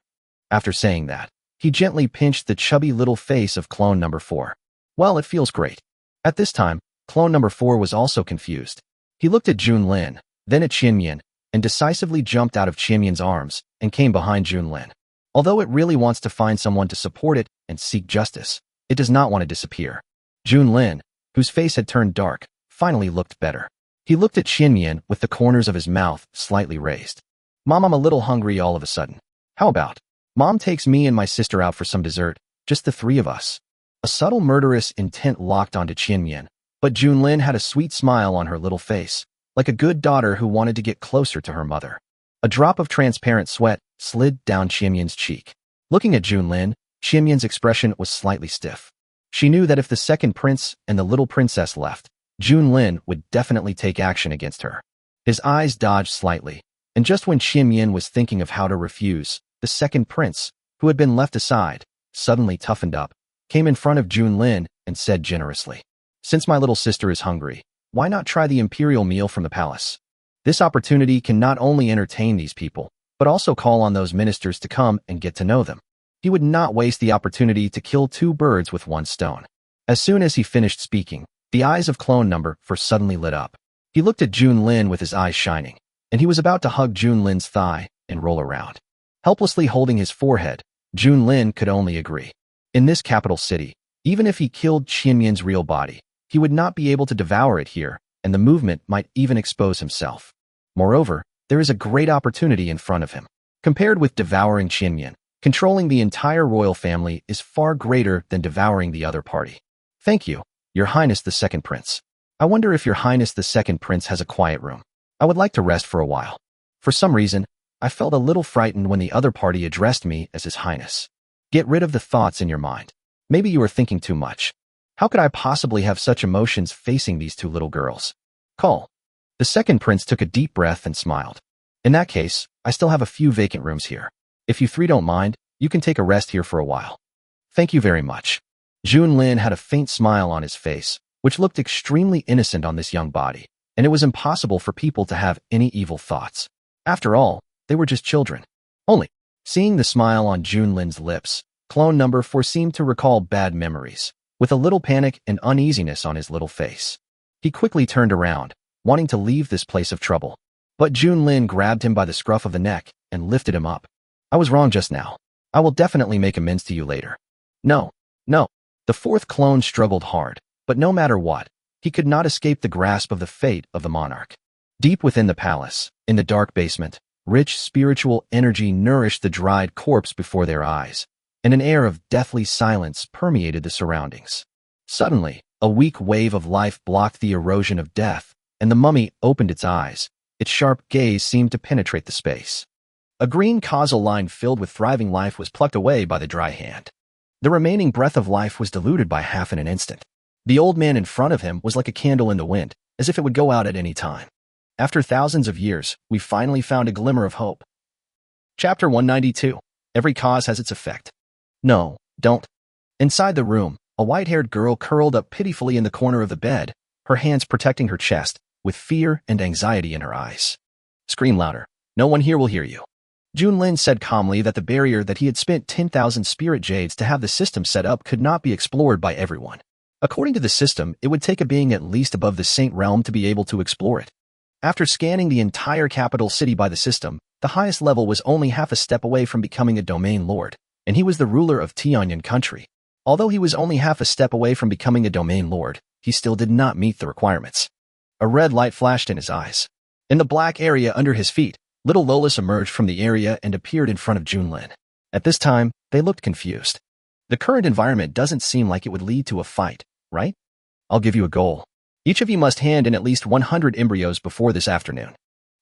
After saying that, he gently pinched the chubby little face of clone number 4. Well, it feels great. At this time, clone number 4 was also confused. He looked at Junlin, then at Junlin, and decisively jumped out of Junlin's arms and came behind Junlin. Although it really wants to find someone to support it and seek justice, it does not want to disappear. Junlin, whose face had turned dark, finally looked better. He looked at Junlin with the corners of his mouth slightly raised. Mom, I'm a little hungry all of a sudden. How about Mom takes me and my sister out for some dessert, just the 3 of us? A subtle murderous intent locked onto Junlin, but Junlin had a sweet smile on her little face, like a good daughter who wanted to get closer to her mother. A drop of transparent sweat slid down Junlin's cheek. Looking at Junlin, Junlin's expression was slightly stiff. She knew that if the second prince and the little princess left, Junlin would definitely take action against her. His eyes dodged slightly, and just when Junlin was thinking of how to refuse, the second prince, who had been left aside, suddenly toughened up, came in front of Junlin, and said generously, Since my little sister is hungry, why not try the imperial meal from the palace? This opportunity can not only entertain these people, but also call on those ministers to come and get to know them. He would not waste the opportunity to kill 2 birds with 1 stone. As soon as he finished speaking, the eyes of clone number 4 suddenly lit up. He looked at Junlin with his eyes shining, and he was about to hug Junlin's thigh and roll around. Helplessly holding his forehead, Junlin could only agree. In this capital city, even if he killed Junlin's real body, he would not be able to devour it here, and the movement might even expose himself. Moreover, there is a great opportunity in front of him. Compared with devouring Junlin, controlling the entire royal family is far greater than devouring the other party. Thank you, Your Highness the Second Prince. I wonder if Your Highness the Second Prince has a quiet room. I would like to rest for a while. For some reason, I felt a little frightened when the other party addressed me as His Highness. Get rid of the thoughts in your mind. Maybe you are thinking too much. How could I possibly have such emotions facing these 2 little girls? Call. The second prince took a deep breath and smiled. In that case, I still have a few vacant rooms here. If you 3 don't mind, You can take a rest here for a while. Thank you very much. Junlin had a faint smile on his face, which looked extremely innocent on this young body, and it was impossible for people to have any evil thoughts. After all, they were just children. Only, seeing the smile on Junlin's lips, clone number 4 seemed to recall bad memories, with a little panic and uneasiness on his little face. He quickly turned around, wanting to leave this place of trouble. But Junlin grabbed him by the scruff of the neck and lifted him up. I was wrong just now. I will definitely make amends to you later. No. The fourth clone struggled hard, but no matter what, he could not escape the grasp of the fate of the monarch. Deep within the palace, in the dark basement, rich spiritual energy nourished the dried corpse before their eyes, and an air of deathly silence permeated the surroundings. Suddenly, a weak wave of life blocked the erosion of death, and the mummy opened its eyes. Its sharp gaze seemed to penetrate the space. A green causal line filled with thriving life was plucked away by the dry hand. The remaining breath of life was diluted by half in an instant. The old man in front of him was like a candle in the wind, as if it would go out at any time. After thousands of years, we finally found a glimmer of hope. Chapter 192. Every cause has its effect. No, don't. Inside the room, a white-haired girl curled up pitifully in the corner of the bed, her hands protecting her chest, with fear and anxiety in her eyes. Scream louder. No one here will hear you. Junlin said calmly that the barrier that he had spent 10,000 spirit jades to have the system set up could not be explored by everyone. According to the system, it would take a being at least above the Saint Realm to be able to explore it. After scanning the entire capital city by the system, the highest level was only half a step away from becoming a domain lord, and he was the ruler of Tianyan country. Although he was only half a step away from becoming a domain lord, he still did not meet the requirements. A red light flashed in his eyes. In the black area under his feet, little Lolas emerged from the area and appeared in front of Junlin. At this time, they looked confused. The current environment doesn't seem like it would lead to a fight, right? I'll give you a goal. Each of you must hand in at least 100 embryos before this afternoon.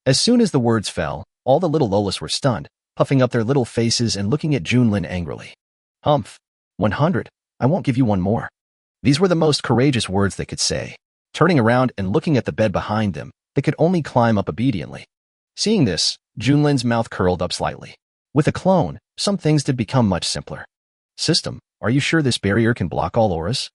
As soon as the words fell, all the little Lolas were stunned, puffing up their little faces and looking at Junlin angrily. Humph. 100. I won't give you one more. These were the most courageous words they could say. Turning around and looking at the bed behind them, they could only climb up obediently. Seeing this, Junlin's mouth curled up slightly. With a clone, some things did become much simpler. System, are you sure this barrier can block all auras?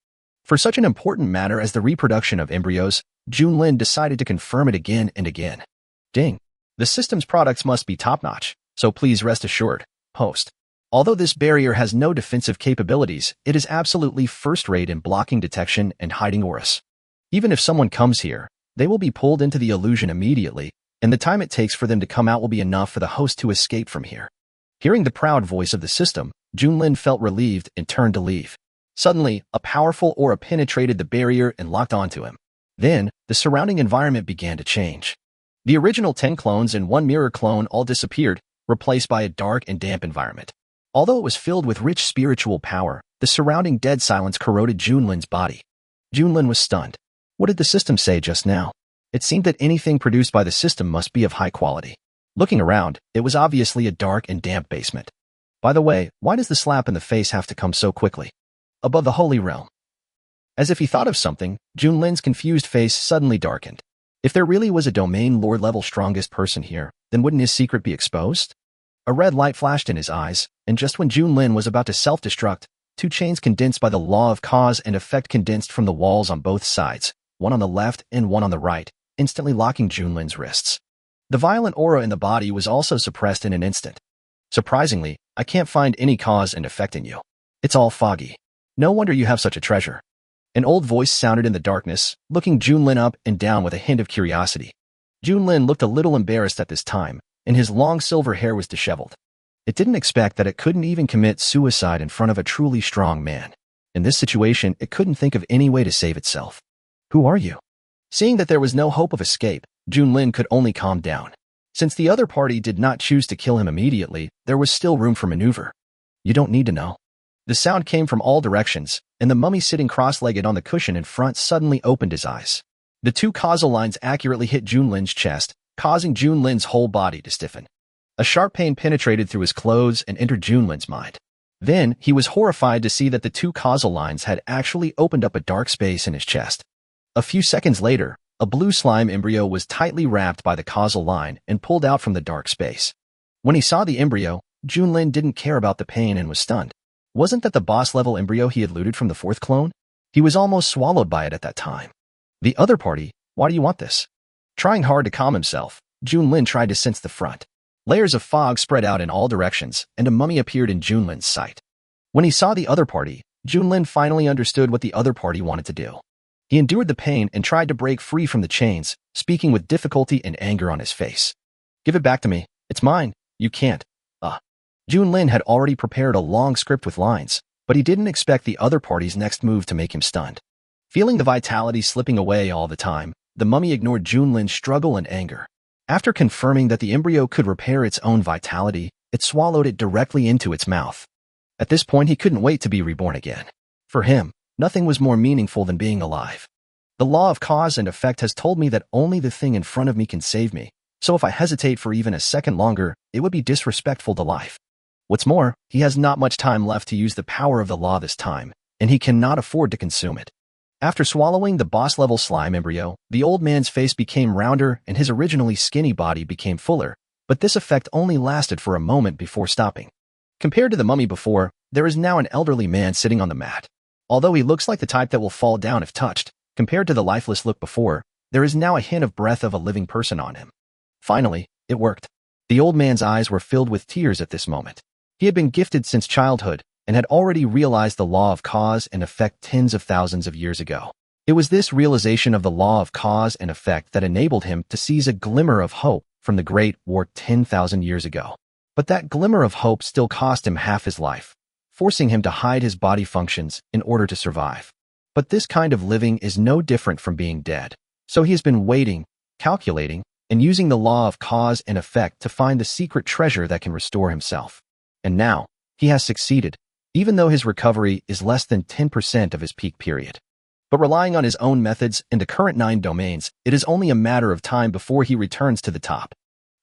For such an important matter as the reproduction of embryos, Junlin decided to confirm it again and again. Ding. The system's products must be top-notch, so please rest assured, host. Although this barrier has no defensive capabilities, it is absolutely first-rate in blocking detection and hiding auras. Even if someone comes here, they will be pulled into the illusion immediately, and the time it takes for them to come out will be enough for the host to escape from here. Hearing the proud voice of the system, Junlin felt relieved and turned to leave. Suddenly, a powerful aura penetrated the barrier and locked onto him. Then, the surrounding environment began to change. The original 10 clones and 1 mirror clone all disappeared, replaced by a dark and damp environment. Although it was filled with rich spiritual power, the surrounding dead silence corroded Junlin's body. Junlin was stunned. What did the system say just now? It seemed that anything produced by the system must be of high quality. Looking around, it was obviously a dark and damp basement. By the way, why does the slap in the face have to come so quickly? Above the Holy Realm. As if he thought of something, Junlin's confused face suddenly darkened. If there really was a domain lord level strongest person here, then wouldn't his secret be exposed? A red light flashed in his eyes, and just when Junlin was about to self-destruct, 2 chains condensed by the law of cause and effect condensed from the walls on both sides, one on the left and one on the right, instantly locking Junlin's wrists. The violent aura in the body was also suppressed in an instant. Surprisingly, I can't find any cause and effect in you. It's all foggy. No wonder you have such a treasure. An old voice sounded in the darkness, looking Junlin up and down with a hint of curiosity. Junlin looked a little embarrassed at this time, and his long silver hair was disheveled. It didn't expect that it couldn't even commit suicide in front of a truly strong man. In this situation, it couldn't think of any way to save itself. Who are you? Seeing that there was no hope of escape, Junlin could only calm down. Since the other party did not choose to kill him immediately, there was still room for maneuver. You don't need to know. The sound came from all directions, and the mummy sitting cross-legged on the cushion in front suddenly opened his eyes. The 2 causal lines accurately hit Junlin's chest, causing Junlin's whole body to stiffen. A sharp pain penetrated through his clothes and entered Junlin's mind. Then, he was horrified to see that the 2 causal lines had actually opened up a dark space in his chest. A few seconds later, a blue slime embryo was tightly wrapped by the causal line and pulled out from the dark space. When he saw the embryo, Junlin didn't care about the pain and was stunned. Wasn't that the boss-level embryo he had looted from the fourth clone? He was almost swallowed by it at that time. The other party, why do you want this? Trying hard to calm himself, Junlin tried to sense the front. Layers of fog spread out in all directions, and a mummy appeared in Junlin's sight. When he saw the other party, Junlin finally understood what the other party wanted to do. He endured the pain and tried to break free from the chains, speaking with difficulty and anger on his face. Give it back to me. It's mine. You can't. Junlin had already prepared a long script with lines, but he didn't expect the other party's next move to make him stunned. Feeling the vitality slipping away all the time, the mummy ignored Junlin's struggle and anger. After confirming that the embryo could repair its own vitality, it swallowed it directly into its mouth. At this point, he couldn't wait to be reborn again. For him, nothing was more meaningful than being alive. The law of cause and effect has told me that only the thing in front of me can save me, so if I hesitate for even a second longer, it would be disrespectful to life. What's more, he has not much time left to use the power of the law this time, and he cannot afford to consume it. After swallowing the boss-level slime embryo, the old man's face became rounder and his originally skinny body became fuller, but this effect only lasted for a moment before stopping. Compared to the mummy before, there is now an elderly man sitting on the mat. Although he looks like the type that will fall down if touched, compared to the lifeless look before, there is now a hint of breath of a living person on him. Finally, it worked. The old man's eyes were filled with tears at this moment. He had been gifted since childhood and had already realized the law of cause and effect tens of thousands of years ago. It was this realization of the law of cause and effect that enabled him to seize a glimmer of hope from the Great War 10,000 years ago. But that glimmer of hope still cost him half his life, forcing him to hide his body functions in order to survive. But this kind of living is no different from being dead. So he has been waiting, calculating, and using the law of cause and effect to find the secret treasure that can restore himself. And now, he has succeeded, even though his recovery is less than 10% of his peak period. But relying on his own methods and the current 9 domains, it is only a matter of time before he returns to the top.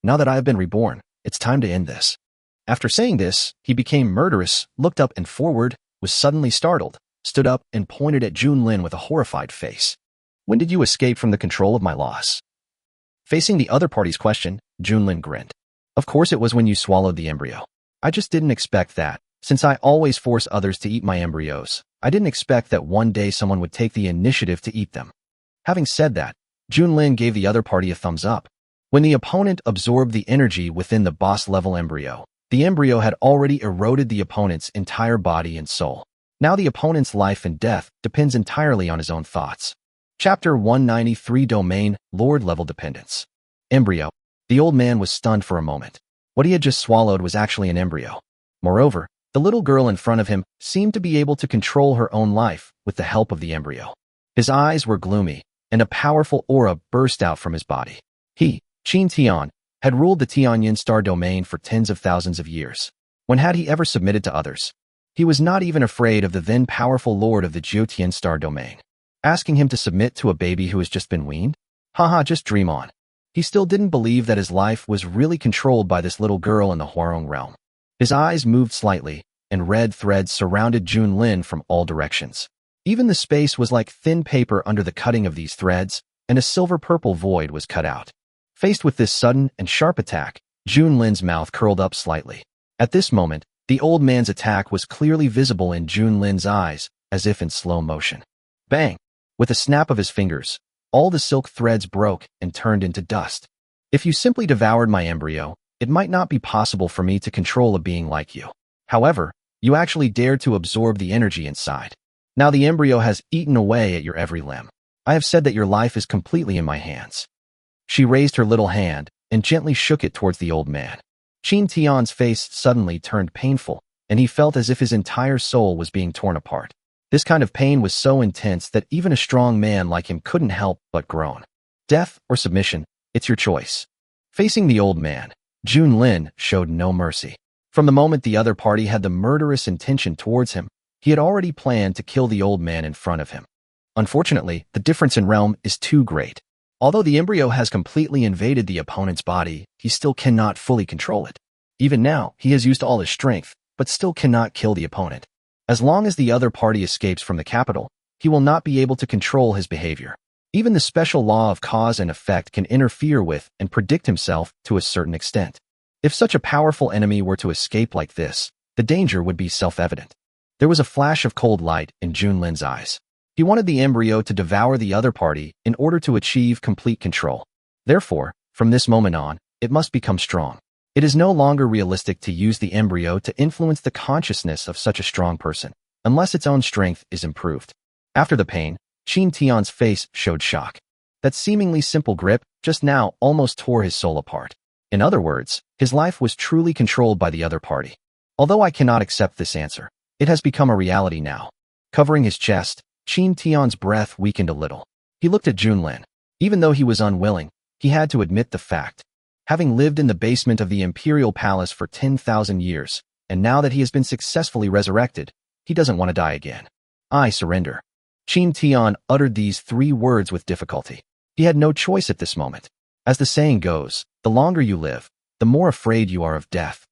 Now that I have been reborn, it's time to end this. After saying this, he became murderous, looked up and forward, was suddenly startled, stood up and pointed at Junlin with a horrified face. When did you escape from the control of my loss? Facing the other party's question, Junlin grinned. Of course it was when you swallowed the embryo. I just didn't expect that. Since I always force others to eat my embryos, I didn't expect that one day someone would take the initiative to eat them. Having said that, Junlin gave the other party a thumbs up. When the opponent absorbed the energy within the boss-level embryo, the embryo had already eroded the opponent's entire body and soul. Now the opponent's life and death depends entirely on his own thoughts. Chapter 193 Domain, Lord-Level Dependence. Embryo. The old man was stunned for a moment. What he had just swallowed was actually an embryo. Moreover, the little girl in front of him seemed to be able to control her own life with the help of the embryo. His eyes were gloomy, and a powerful aura burst out from his body. He, Qin Tian, had ruled the Tianyin star domain for tens of thousands of years. When had he ever submitted to others? He was not even afraid of the then powerful lord of the Jiutian star domain. Asking him to submit to a baby who has just been weaned? Haha, just dream on. He still didn't believe that his life was really controlled by this little girl in the Huarong realm. His eyes moved slightly, and red threads surrounded Junlin from all directions. Even the space was like thin paper under the cutting of these threads, and a silver-purple void was cut out. Faced with this sudden and sharp attack, Junlin's mouth curled up slightly. At this moment, the old man's attack was clearly visible in Junlin's eyes, as if in slow motion. Bang! With a snap of his fingers, all the silk threads broke and turned into dust. If you simply devoured my embryo, it might not be possible for me to control a being like you. However, you actually dared to absorb the energy inside. Now the embryo has eaten away at your every limb. I have said that your life is completely in my hands. She raised her little hand and gently shook it towards the old man. Qin Tian's face suddenly turned painful, and he felt as if his entire soul was being torn apart. This kind of pain was so intense that even a strong man like him couldn't help but groan. Death or submission, it's your choice. Facing the old man, Junlin showed no mercy. From the moment the other party had the murderous intention towards him, he had already planned to kill the old man in front of him. Unfortunately, the difference in realm is too great. Although the embryo has completely invaded the opponent's body, he still cannot fully control it. Even now, he has used all his strength, but still cannot kill the opponent. As long as the other party escapes from the capital, he will not be able to control his behavior. Even the special law of cause and effect can interfere with and predict himself to a certain extent. If such a powerful enemy were to escape like this, the danger would be self-evident. There was a flash of cold light in Junlin's eyes. He wanted the embryo to devour the other party in order to achieve complete control. Therefore, from this moment on, it must become strong. It is no longer realistic to use the embryo to influence the consciousness of such a strong person, unless its own strength is improved. After the pain, Qin Tian's face showed shock. That seemingly simple grip just now almost tore his soul apart. In other words, his life was truly controlled by the other party. Although I cannot accept this answer, it has become a reality now. Covering his chest, Qin Tian's breath weakened a little. He looked at Junlin. Even though he was unwilling, he had to admit the fact. Having lived in the basement of the imperial palace for 10,000 years, and now that he has been successfully resurrected, he doesn't want to die again. I surrender. Qin Tian uttered these 3 words with difficulty. He had no choice at this moment. As the saying goes, the longer you live, the more afraid you are of death.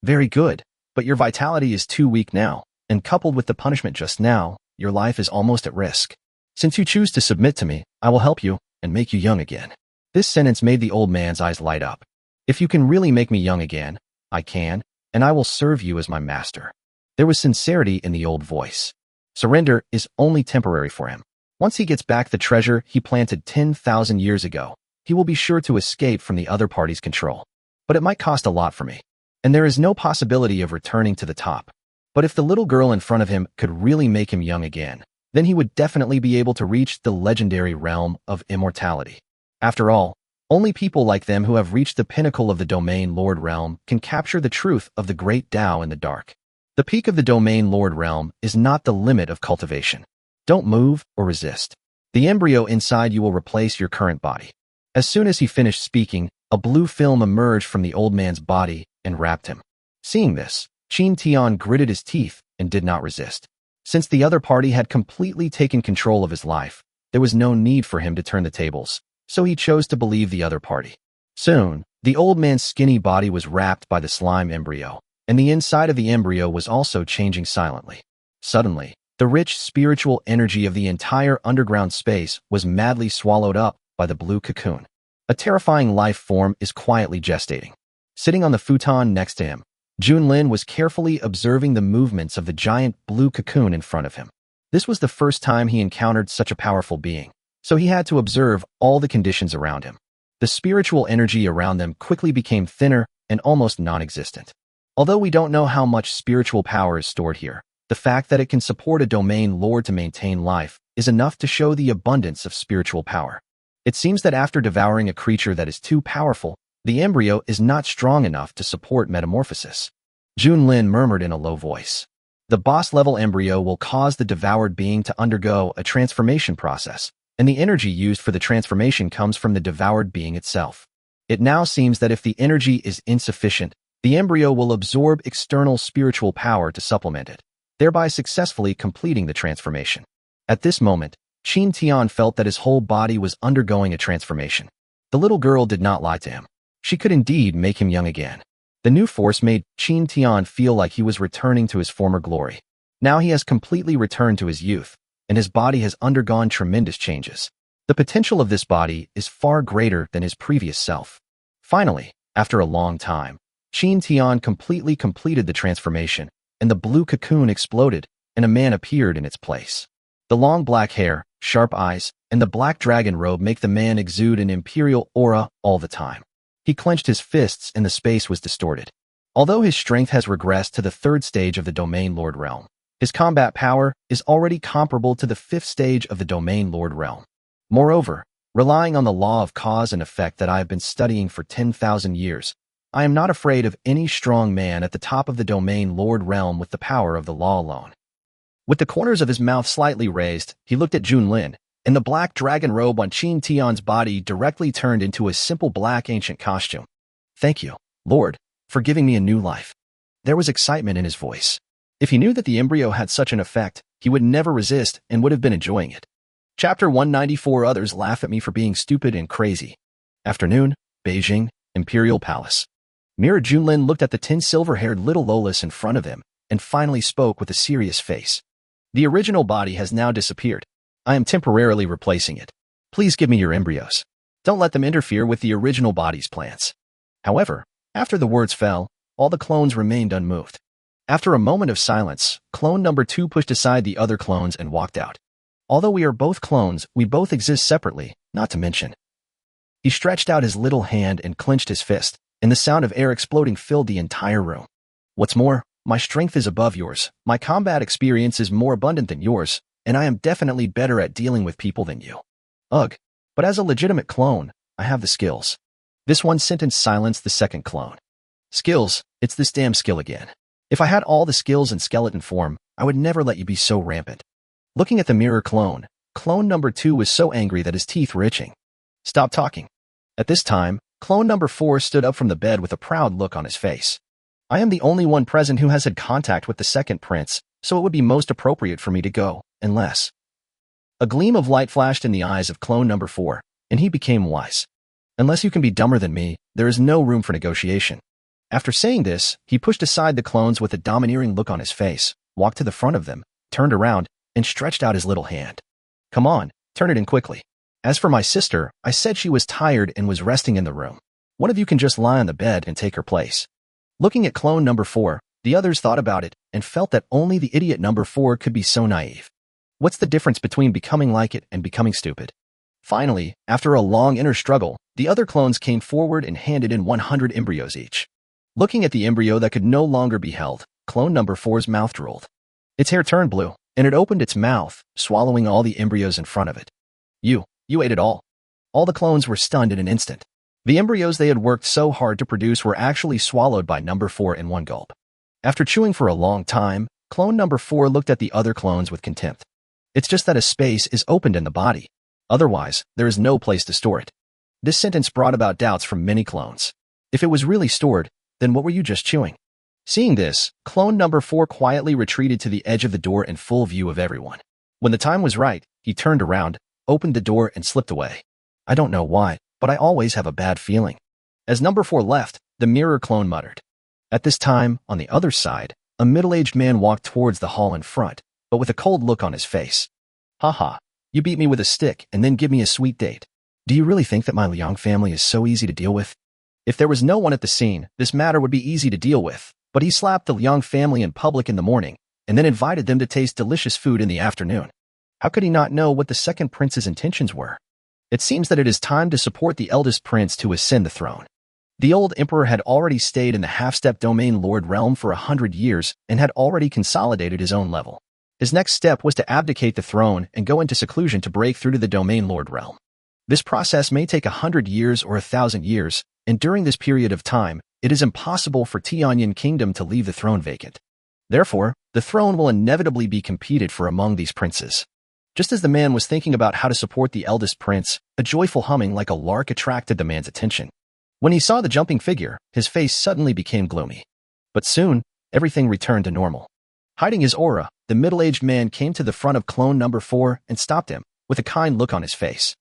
Very good, but your vitality is too weak now, and coupled with the punishment just now, your life is almost at risk. Since you choose to submit to me, I will help you and make you young again. This sentence made the old man's eyes light up. If you can really make me young again, I can, and I will serve you as my master. There was sincerity in the old voice. Surrender is only temporary for him. Once he gets back the treasure he planted 10,000 years ago, he will be sure to escape from the other party's control. But it might cost a lot for me, and there is no possibility of returning to the top. But if the little girl in front of him could really make him young again, then he would definitely be able to reach the legendary realm of immortality. After all, only people like them who have reached the pinnacle of the Domain Lord realm can capture the truth of the great Tao in the dark. The peak of the Domain Lord realm is not the limit of cultivation. Don't move or resist. The embryo inside you will replace your current body. As soon as he finished speaking, a blue film emerged from the old man's body and wrapped him. Seeing this, Qin Tian gritted his teeth and did not resist. Since the other party had completely taken control of his life, there was no need for him to turn the tables, so he chose to believe the other party. Soon, the old man's skinny body was wrapped by the slime embryo, and the inside of the embryo was also changing silently. Suddenly, the rich spiritual energy of the entire underground space was madly swallowed up by the blue cocoon. A terrifying life form is quietly gestating. Sitting on the futon next to him, Junlin was carefully observing the movements of the giant blue cocoon in front of him. This was the first time he encountered such a powerful being, so he had to observe all the conditions around him. The spiritual energy around them quickly became thinner and almost non-existent. Although we don't know how much spiritual power is stored here, the fact that it can support a domain lord to maintain life is enough to show the abundance of spiritual power. It seems that after devouring a creature that is too powerful, the embryo is not strong enough to support metamorphosis. Junlin murmured in a low voice. The boss-level embryo will cause the devoured being to undergo a transformation process, and the energy used for the transformation comes from the devoured being itself. It now seems that if the energy is insufficient, the embryo will absorb external spiritual power to supplement it, thereby successfully completing the transformation. At this moment, Qin Tian felt that his whole body was undergoing a transformation. The little girl did not lie to him. She could indeed make him young again. The new force made Qin Tian feel like he was returning to his former glory. Now he has completely returned to his youth, and his body has undergone tremendous changes. The potential of this body is far greater than his previous self. Finally, after a long time, Qin Tian completely completed the transformation, and the blue cocoon exploded, and a man appeared in its place. The long black hair, sharp eyes, and the black dragon robe make the man exude an imperial aura all the time. He clenched his fists and the space was distorted. Although his strength has regressed to the 3rd stage of the Domain Lord realm, his combat power is already comparable to the 5th stage of the Domain Lord realm. Moreover, relying on the law of cause and effect that I have been studying for 10,000 years, I am not afraid of any strong man at the top of the Domain Lord realm with the power of the law alone. With the corners of his mouth slightly raised, he looked at Junlin, and the black dragon robe on Qin Tian's body directly turned into a simple black ancient costume. Thank you, Lord, for giving me a new life. There was excitement in his voice. If he knew that the embryo had such an effect, he would never resist and would have been enjoying it. Chapter 194. Others laugh at me for being stupid and crazy. Afternoon, Beijing, Imperial Palace. Mirror Junlin looked at the tin silver-haired little Lolis in front of him and finally spoke with a serious face. The original body has now disappeared. I am temporarily replacing it. Please give me your embryos. Don't let them interfere with the original body's plans. However, After the words fell, all the clones remained unmoved. After a moment of silence, clone number 2 pushed aside the other clones and walked out. Although we are both clones, we both exist separately, not to mention. He stretched out his little hand and clenched his fist, and the sound of air exploding filled the entire room. What's more, my strength is above yours, my combat experience is more abundant than yours, and I am definitely better at dealing with people than you. Ugh. But as a legitimate clone, I have the skills. This one sentence silenced the second clone. Skills, it's this damn skill again. If I had all the skills in skeleton form, I would never let you be so rampant. Looking at the mirror clone, clone number 2 was so angry that his teeth were itching. Stop talking. At this time, clone number 4 stood up from the bed with a proud look on his face. I am the only one present who has had contact with the second prince, so it would be most appropriate for me to go, unless... A gleam of light flashed in the eyes of clone number 4, and he became wise. Unless you can be dumber than me, there is no room for negotiation. After saying this, he pushed aside the clones with a domineering look on his face, walked to the front of them, turned around, and stretched out his little hand. Come on, turn it in quickly. As for my sister, I said she was tired and was resting in the room. One of you can just lie on the bed and take her place. Looking at clone number 4, the others thought about it and felt that only the idiot number 4 could be so naive. What's the difference between becoming like it and becoming stupid? Finally, after a long inner struggle, the other clones came forward and handed in 100 embryos each. Looking at the embryo that could no longer be held, clone number 4's mouth drooled. Its hair turned blue, and it opened its mouth, swallowing all the embryos in front of it. You ate it all. All the clones were stunned in an instant. The embryos they had worked so hard to produce were actually swallowed by number 4 in one gulp. After chewing for a long time, clone number 4 looked at the other clones with contempt. It's just that a space is opened in the body. Otherwise, there is no place to store it. This sentence brought about doubts from many clones. If it was really stored, then what were you just chewing? Seeing this, clone number 4 quietly retreated to the edge of the door in full view of everyone. When the time was right, he turned around, opened the door, and slipped away. I don't know why, but I always have a bad feeling. As number 4 left, the mirror clone muttered. At this time, on the other side, a middle-aged man walked towards the hall in front, but with a cold look on his face. Haha, you beat me with a stick and then give me a sweet date. Do you really think that my Liang family is so easy to deal with? If there was no one at the scene, this matter would be easy to deal with, but he slapped the Liang family in public in the morning, and then invited them to taste delicious food in the afternoon. How could he not know what the second prince's intentions were? It seems that it is time to support the eldest prince to ascend the throne. The old emperor had already stayed in the half-step domain lord realm for 100 years and had already consolidated his own level. His next step was to abdicate the throne and go into seclusion to break through to the domain lord realm. This process may take 100 years or 1,000 years, and during this period of time, it is impossible for Tianyin Kingdom to leave the throne vacant. Therefore, the throne will inevitably be competed for among these princes. Just as the man was thinking about how to support the eldest prince, a joyful humming like a lark attracted the man's attention. When he saw the jumping figure, his face suddenly became gloomy. But soon, everything returned to normal. Hiding his aura, the middle-aged man came to the front of clone number 4 and stopped him, with a kind look on his face.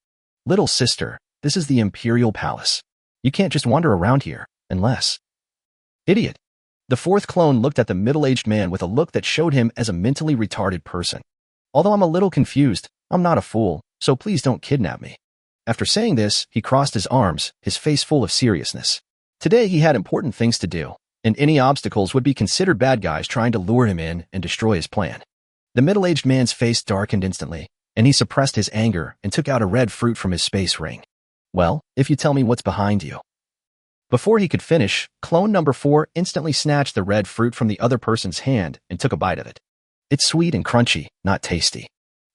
Little sister, this is the Imperial Palace. You can't just wander around here, unless... Idiot. The fourth clone looked at the middle-aged man with a look that showed him as a mentally retarded person. Although I'm a little confused, I'm not a fool, so please don't kidnap me. After saying this, he crossed his arms, his face full of seriousness. Today he had important things to do, and any obstacles would be considered bad guys trying to lure him in and destroy his plan. The middle-aged man's face darkened instantly, and he suppressed his anger and took out a red fruit from his space ring. Well, if you tell me what's behind you. Before he could finish, clone number 4 instantly snatched the red fruit from the other person's hand and took a bite of it. It's sweet and crunchy, not tasty.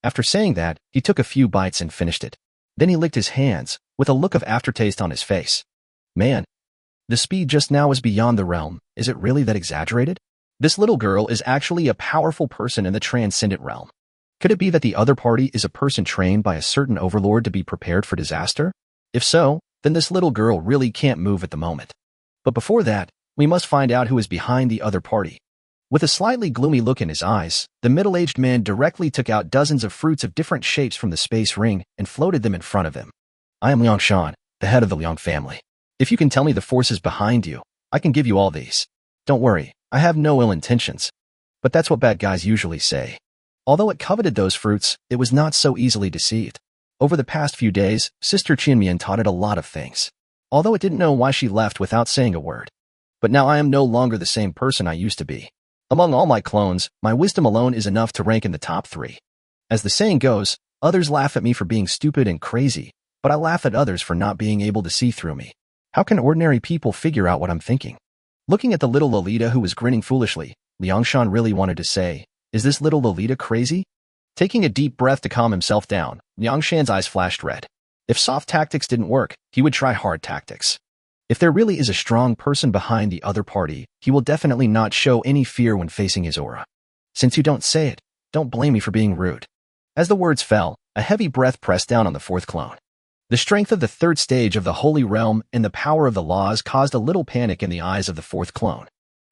After saying that, he took a few bites and finished it. Then he licked his hands, with a look of aftertaste on his face. Man, the speed just now is beyond the realm. Is it really that exaggerated? This little girl is actually a powerful person in the transcendent realm. Could it be that the other party is a person trained by a certain overlord to be prepared for disaster? If so, then this little girl really can't move at the moment. But before that, we must find out who is behind the other party. With a slightly gloomy look in his eyes, the middle-aged man directly took out dozens of fruits of different shapes from the space ring and floated them in front of him. I am Liang Shan, the head of the Liang family. If you can tell me the forces behind you, I can give you all these. Don't worry, I have no ill intentions. But that's what bad guys usually say. Although it coveted those fruits, it was not so easily deceived. Over the past few days, Sister Qinmian taught it a lot of things. Although it didn't know why she left without saying a word. But now I am no longer the same person I used to be. Among all my clones, my wisdom alone is enough to rank in the top 3. As the saying goes, others laugh at me for being stupid and crazy, but I laugh at others for not being able to see through me. How can ordinary people figure out what I'm thinking? Looking at the little Lolita who was grinning foolishly, Liangshan really wanted to say, "Is this little Lolita crazy?" Taking a deep breath to calm himself down, Liangshan's eyes flashed red. If soft tactics didn't work, he would try hard tactics. If there really is a strong person behind the other party, he will definitely not show any fear when facing his aura. Since you don't say it, don't blame me for being rude. As the words fell, a heavy breath pressed down on the 4th clone. The strength of the 3rd stage of the Holy Realm and the power of the laws caused a little panic in the eyes of the 4th clone.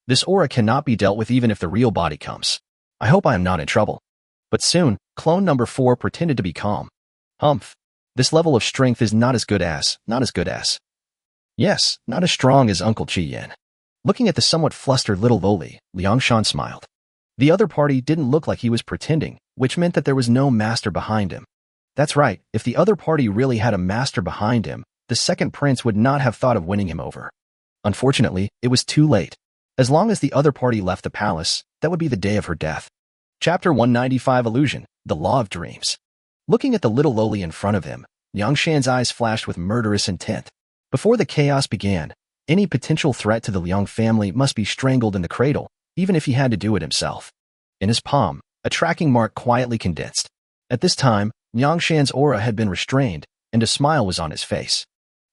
This aura cannot be dealt with even if the real body comes. I hope I am not in trouble. But soon, clone number 4 pretended to be calm. Humph. This level of strength is not as good as. Yes, not as strong as Uncle Chi Yin. Looking at the somewhat flustered little Loli, Liangshan smiled. The other party didn't look like he was pretending, which meant that there was no master behind him. That's right, if the other party really had a master behind him, the second prince would not have thought of winning him over. Unfortunately, it was too late. As long as the other party left the palace, that would be the day of her death. Chapter 195 Illusion, The Law of Dreams. Looking at the little Loli in front of him, Liangshan's eyes flashed with murderous intent. Before the chaos began, any potential threat to the Liang family must be strangled in the cradle, even if he had to do it himself. In his palm, a tracking mark quietly condensed. At this time, Liangshan's aura had been restrained, and a smile was on his face.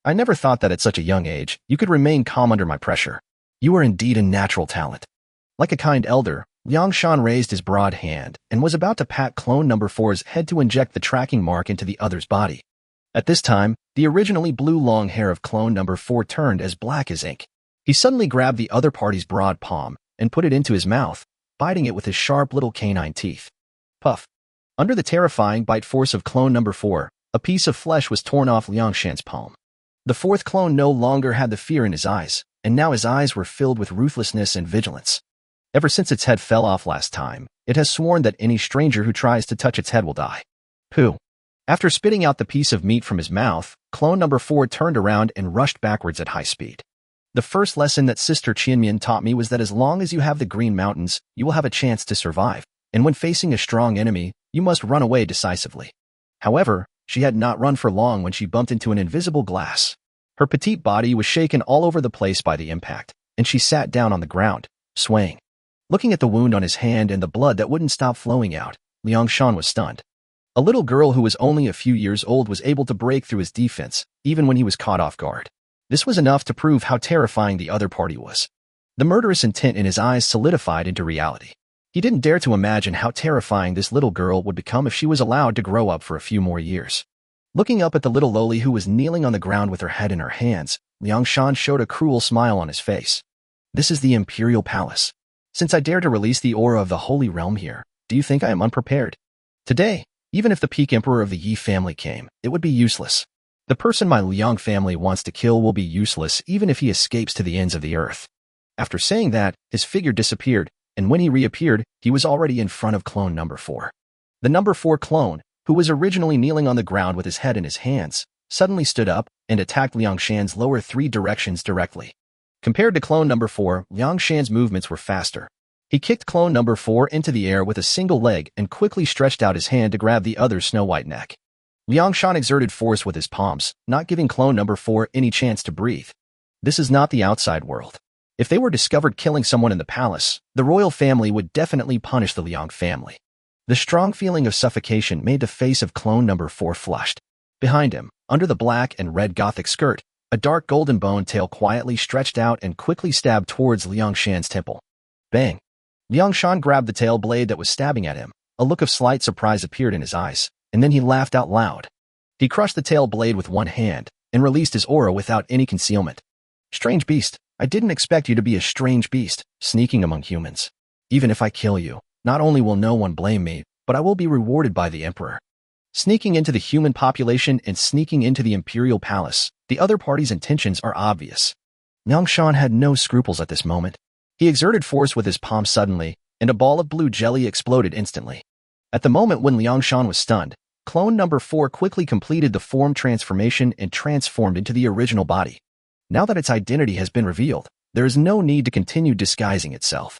I never thought that at such a young age, you could remain calm under my pressure. You are indeed a natural talent. Like a kind elder, Liangshan raised his broad hand and was about to pat clone number 4's head to inject the tracking mark into the other's body. At this time, the originally blue long hair of clone number 4 turned as black as ink. He suddenly grabbed the other party's broad palm and put it into his mouth, biting it with his sharp little canine teeth. Puff. Under the terrifying bite force of clone number 4, a piece of flesh was torn off Liangshan's palm. The 4th clone no longer had the fear in his eyes, and now his eyes were filled with ruthlessness and vigilance. Ever since its head fell off last time, it has sworn that any stranger who tries to touch its head will die. Pooh. After spitting out the piece of meat from his mouth, clone number 4 turned around and rushed backwards at high speed. The first lesson that Sister Qianmian taught me was that as long as you have the Green Mountains, you will have a chance to survive, and when facing a strong enemy, you must run away decisively. However, she had not run for long when she bumped into an invisible glass. Her petite body was shaken all over the place by the impact, and she sat down on the ground, swaying. Looking at the wound on his hand and the blood that wouldn't stop flowing out, Liangshan was stunned. A little girl who was only a few years old was able to break through his defense, even when he was caught off guard. This was enough to prove how terrifying the other party was. The murderous intent in his eyes solidified into reality. He didn't dare to imagine how terrifying this little girl would become if she was allowed to grow up for a few more years. Looking up at the little Loli who was kneeling on the ground with her head in her hands, Liangshan showed a cruel smile on his face. This is the Imperial Palace. Since I dare to release the aura of the Holy Realm here, do you think I am unprepared? Today, even if the peak emperor of the Yi family came, it would be useless. The person my Liang family wants to kill will be useless even if he escapes to the ends of the earth. After saying that, his figure disappeared, and when he reappeared, he was already in front of clone number 4. The number 4 clone, who was originally kneeling on the ground with his head in his hands, suddenly stood up and attacked Liangshan's lower 3 directions directly. Compared to clone number 4, Liangshan's movements were faster. He kicked clone number 4 into the air with a single leg and quickly stretched out his hand to grab the other's snow-white neck. Liangshan exerted force with his palms, not giving clone number 4 any chance to breathe. This is not the outside world. If they were discovered killing someone in the palace, the royal family would definitely punish the Liang family. The strong feeling of suffocation made the face of clone number 4 flushed. Behind him, under the black and red Gothic skirt, a dark golden bone tail quietly stretched out and quickly stabbed towards Liangshan's temple. Bang! Liangshan grabbed the tail blade that was stabbing at him. A look of slight surprise appeared in his eyes, and then he laughed out loud. He crushed the tail blade with one hand and released his aura without any concealment. Strange beast, I didn't expect you to be a strange beast, sneaking among humans. Even if I kill you, not only will no one blame me, but I will be rewarded by the emperor. Sneaking into the human population and sneaking into the imperial palace, the other party's intentions are obvious. Liangshan had no scruples at this moment. He exerted force with his palm suddenly, and a ball of blue jelly exploded instantly. At the moment when Liangshan was stunned, clone number 4 quickly completed the form transformation and transformed into the original body. Now that its identity has been revealed, there is no need to continue disguising itself.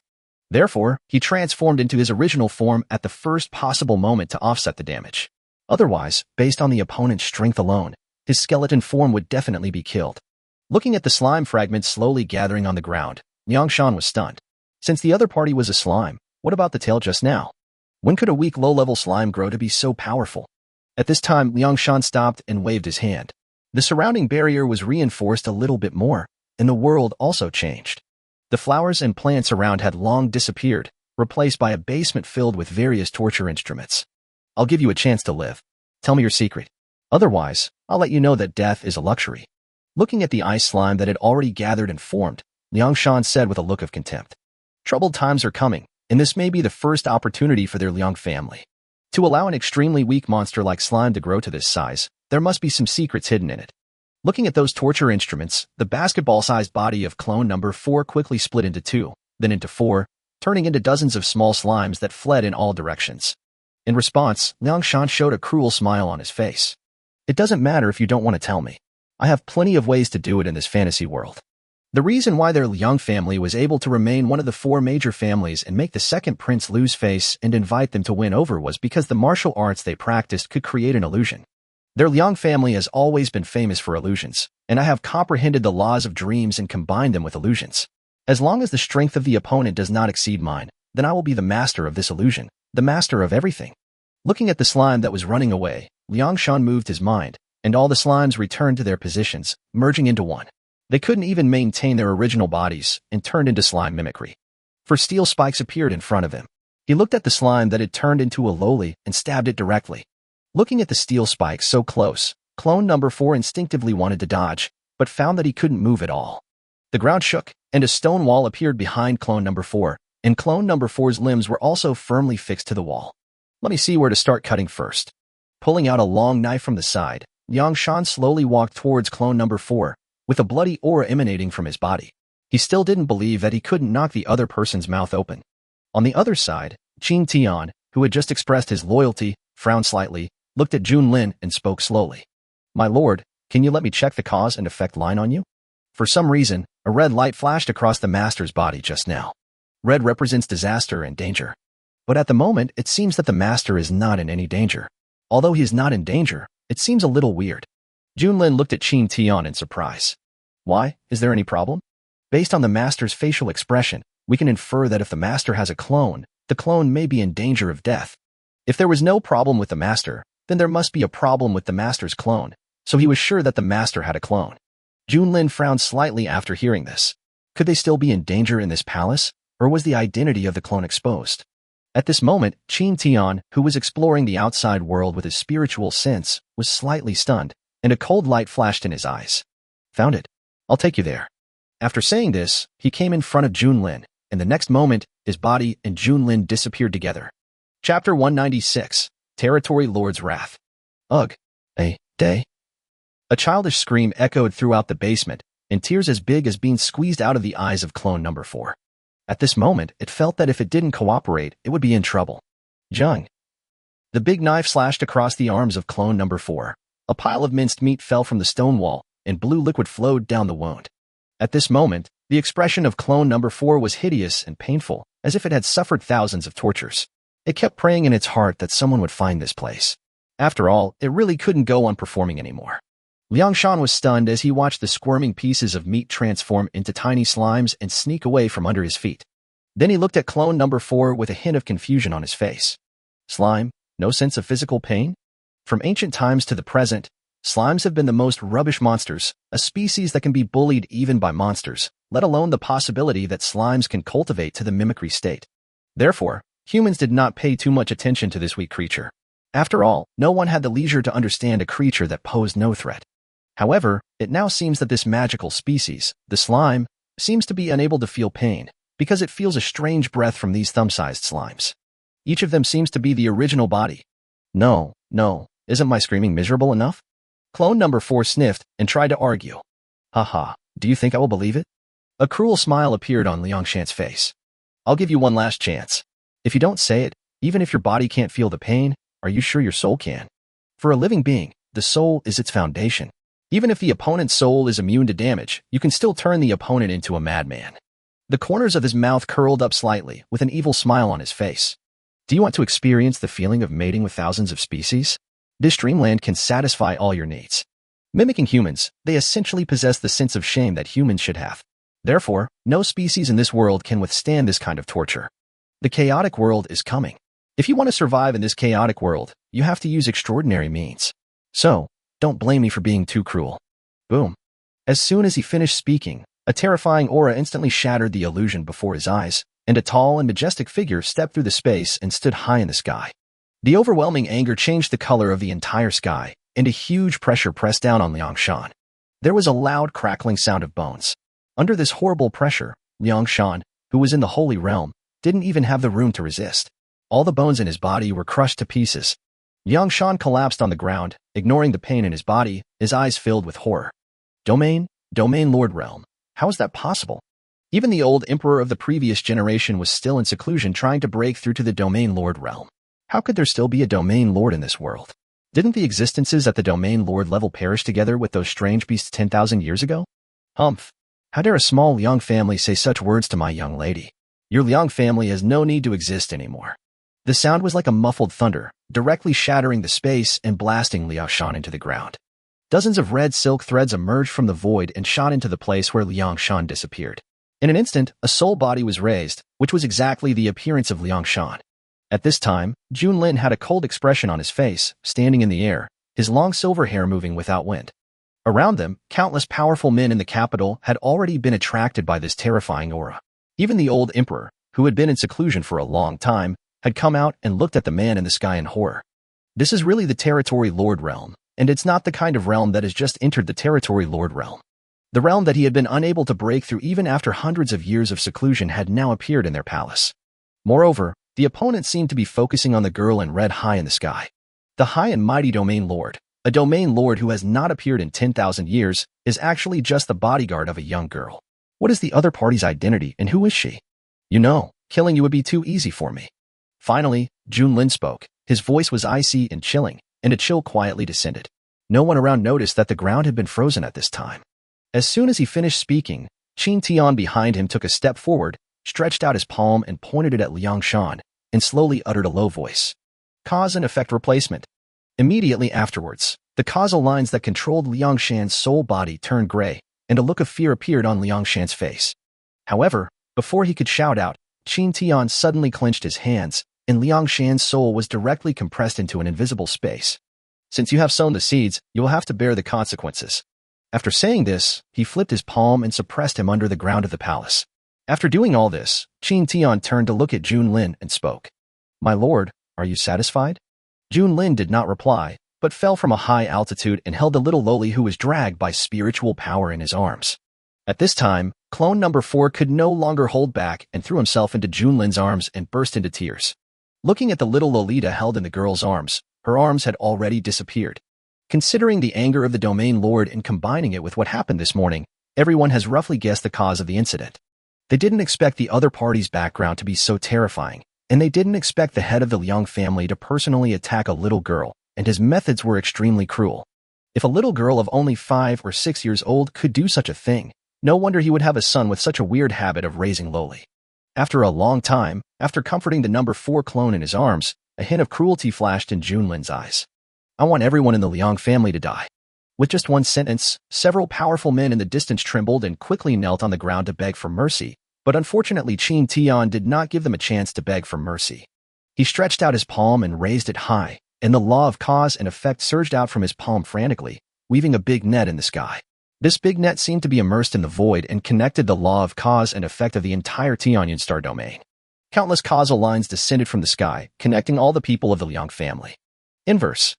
Therefore, he transformed into his original form at the first possible moment to offset the damage. Otherwise, based on the opponent's strength alone, his skeleton form would definitely be killed. Looking at the slime fragments slowly gathering on the ground, Liangshan was stunned. Since the other party was a slime, what about the tail just now? When could a weak low-level slime grow to be so powerful? At this time, Liangshan stopped and waved his hand. The surrounding barrier was reinforced a little bit more, and the world also changed. The flowers and plants around had long disappeared, replaced by a basement filled with various torture instruments. I'll give you a chance to live. Tell me your secret. Otherwise, I'll let you know that death is a luxury. Looking at the ice slime that had already gathered and formed, Liangshan said with a look of contempt. Troubled times are coming, and this may be the first opportunity for their Liang family. To allow an extremely weak monster like slime to grow to this size, there must be some secrets hidden in it. Looking at those torture instruments, the basketball-sized body of clone number 4 quickly split into 2, then into 4, turning into dozens of small slimes that fled in all directions. In response, Liangshan showed a cruel smile on his face. It doesn't matter if you don't want to tell me. I have plenty of ways to do it in this fantasy world. The reason why their Liang family was able to remain one of the 4 major families and make the second prince lose face and invite them to win over was because the martial arts they practiced could create an illusion. Their Liang family has always been famous for illusions, and I have comprehended the laws of dreams and combined them with illusions. As long as the strength of the opponent does not exceed mine, then I will be the master of this illusion, the master of everything. Looking at the slime that was running away, Liangshan moved his mind, and all the slimes returned to their positions, merging into one. They couldn't even maintain their original bodies and turned into slime mimicry. For steel spikes appeared in front of him. He looked at the slime that had turned into a lowly and stabbed it directly. Looking at the steel spikes so close, clone number 4 instinctively wanted to dodge, but found that he couldn't move at all. The ground shook, and a stone wall appeared behind clone number 4, and clone number 4's limbs were also firmly fixed to the wall. Let me see where to start cutting first. Pulling out a long knife from the side, Liangshan slowly walked towards clone number 4, with a bloody aura emanating from his body. He still didn't believe that he couldn't knock the other person's mouth open. On the other side, Qin Tian, who had just expressed his loyalty, frowned slightly, looked at Junlin and spoke slowly. My lord, can you let me check the cause and effect line on you? For some reason, a red light flashed across the master's body just now. Red represents disaster and danger. But at the moment, it seems that the master is not in any danger. Although he is not in danger, it seems a little weird. Junlin looked at Qin Tian in surprise. Why? Is there any problem? Based on the master's facial expression, we can infer that if the master has a clone, the clone may be in danger of death. If there was no problem with the master, then there must be a problem with the master's clone, so he was sure that the master had a clone. Junlin frowned slightly after hearing this. Could they still be in danger in this palace, or was the identity of the clone exposed? At this moment, Qin Tian, who was exploring the outside world with his spiritual sense, was slightly stunned, and a cold light flashed in his eyes. Found it. I'll take you there. After saying this, he came in front of Junlin, and the next moment, his body and Junlin disappeared together. Chapter 196, Territory Lord's Wrath. Ugh. Day. A childish scream echoed throughout the basement, and tears as big as beans squeezed out of the eyes of clone number 4. At this moment, it felt that if it didn't cooperate, it would be in trouble. Jung. The big knife slashed across the arms of clone number 4. A pile of minced meat fell from the stone wall, and blue liquid flowed down the wound. At this moment, the expression of clone number 4 was hideous and painful, as if it had suffered thousands of tortures. It kept praying in its heart that someone would find this place. After all, it really couldn't go on performing anymore. Liangshan was stunned as he watched the squirming pieces of meat transform into tiny slimes and sneak away from under his feet. Then he looked at clone number 4 with a hint of confusion on his face. Slime? No sense of physical pain? From ancient times to the present, slimes have been the most rubbish monsters, a species that can be bullied even by monsters, let alone the possibility that slimes can cultivate to the mimicry state. Therefore, humans did not pay too much attention to this weak creature. After all, no one had the leisure to understand a creature that posed no threat. However, it now seems that this magical species, the slime, seems to be unable to feel pain, because it feels a strange breath from these thumb-sized slimes. Each of them seems to be the original body. No, isn't my screaming miserable enough? Clone number 4 sniffed and tried to argue. Haha, do you think I will believe it? A cruel smile appeared on Liangshan's face. I'll give you one last chance. If you don't say it, even if your body can't feel the pain, are you sure your soul can? For a living being, the soul is its foundation. Even if the opponent's soul is immune to damage, you can still turn the opponent into a madman. The corners of his mouth curled up slightly, with an evil smile on his face. Do you want to experience the feeling of mating with thousands of species? This dreamland can satisfy all your needs. Mimicking humans, they essentially possess the sense of shame that humans should have. Therefore, no species in this world can withstand this kind of torture. The chaotic world is coming. If you want to survive in this chaotic world, you have to use extraordinary means. So, don't blame me for being too cruel. Boom. As soon as he finished speaking, a terrifying aura instantly shattered the illusion before his eyes, and a tall and majestic figure stepped through the space and stood high in the sky. The overwhelming anger changed the color of the entire sky, and a huge pressure pressed down on Liang Shan. There was a loud crackling sound of bones. Under this horrible pressure, Liang Shan, who was in the Holy Realm, didn't even have the room to resist. All the bones in his body were crushed to pieces. Liang Shan collapsed on the ground, ignoring the pain in his body, his eyes filled with horror. Domain Lord Realm. How is that possible? Even the old emperor of the previous generation was still in seclusion trying to break through to the Domain Lord Realm. How could there still be a Domain Lord in this world? Didn't the existences at the Domain Lord level perish together with those strange beasts 10,000 years ago? Humph. How dare a small Liang family say such words to my young lady? Your Liang family has no need to exist anymore. The sound was like a muffled thunder, directly shattering the space and blasting Liang Shan into the ground. Dozens of red silk threads emerged from the void and shot into the place where Liang Shan disappeared. In an instant, a soul body was raised, which was exactly the appearance of Liang Shan. At this time, Junlin had a cold expression on his face, standing in the air, his long silver hair moving without wind. Around them, countless powerful men in the capital had already been attracted by this terrifying aura. Even the old emperor, who had been in seclusion for a long time, had come out and looked at the man in the sky in horror. This is really the Territory Lord Realm, and it's not the kind of realm that has just entered the Territory Lord Realm. The realm that he had been unable to break through even after hundreds of years of seclusion had now appeared in their palace. Moreover, the opponent seemed to be focusing on the girl in red high in the sky. The high and mighty Domain Lord, a Domain Lord who has not appeared in 10,000 years, is actually just the bodyguard of a young girl. What is the other party's identity and who is she? You know, killing you would be too easy for me. Finally, Junlin spoke. His voice was icy and chilling, and a chill quietly descended. No one around noticed that the ground had been frozen at this time. As soon as he finished speaking, Qin Tian behind him took a step forward, stretched out his palm and pointed it at Liang Shan, and slowly uttered a low voice. Cause and effect replacement. Immediately afterwards, the causal lines that controlled Liang Shan's soul body turned gray, and a look of fear appeared on Liang Shan's face. However, before he could shout out, Qin Tian suddenly clenched his hands, and Liang Shan's soul was directly compressed into an invisible space. Since you have sown the seeds, you will have to bear the consequences. After saying this, he flipped his palm and suppressed him under the ground of the palace. After doing all this, Qin Tian turned to look at Junlin and spoke. My lord, are you satisfied? Junlin did not reply, but fell from a high altitude and held the little loli who was dragged by spiritual power in his arms. At this time, clone number 4 could no longer hold back and threw himself into Junlin's arms and burst into tears. Looking at the little Lolita held in the girl's arms, her arms had already disappeared. Considering the anger of the Domain Lord and combining it with what happened this morning, everyone has roughly guessed the cause of the incident. They didn't expect the other party's background to be so terrifying, and they didn't expect the head of the Liang family to personally attack a little girl, and his methods were extremely cruel. If a little girl of only 5 or 6 years old could do such a thing, no wonder he would have a son with such a weird habit of raising loli. After a long time, after comforting the number 4 clone in his arms, a hint of cruelty flashed in Junlin's eyes. I want everyone in the Liang family to die. With just one sentence, several powerful men in the distance trembled and quickly knelt on the ground to beg for mercy, but unfortunately Qin Tian did not give them a chance to beg for mercy. He stretched out his palm and raised it high, and the law of cause and effect surged out from his palm frantically, weaving a big net in the sky. This big net seemed to be immersed in the void and connected the law of cause and effect of the entire Tianyan star domain. Countless causal lines descended from the sky, connecting all the people of the Liang family. Inverse.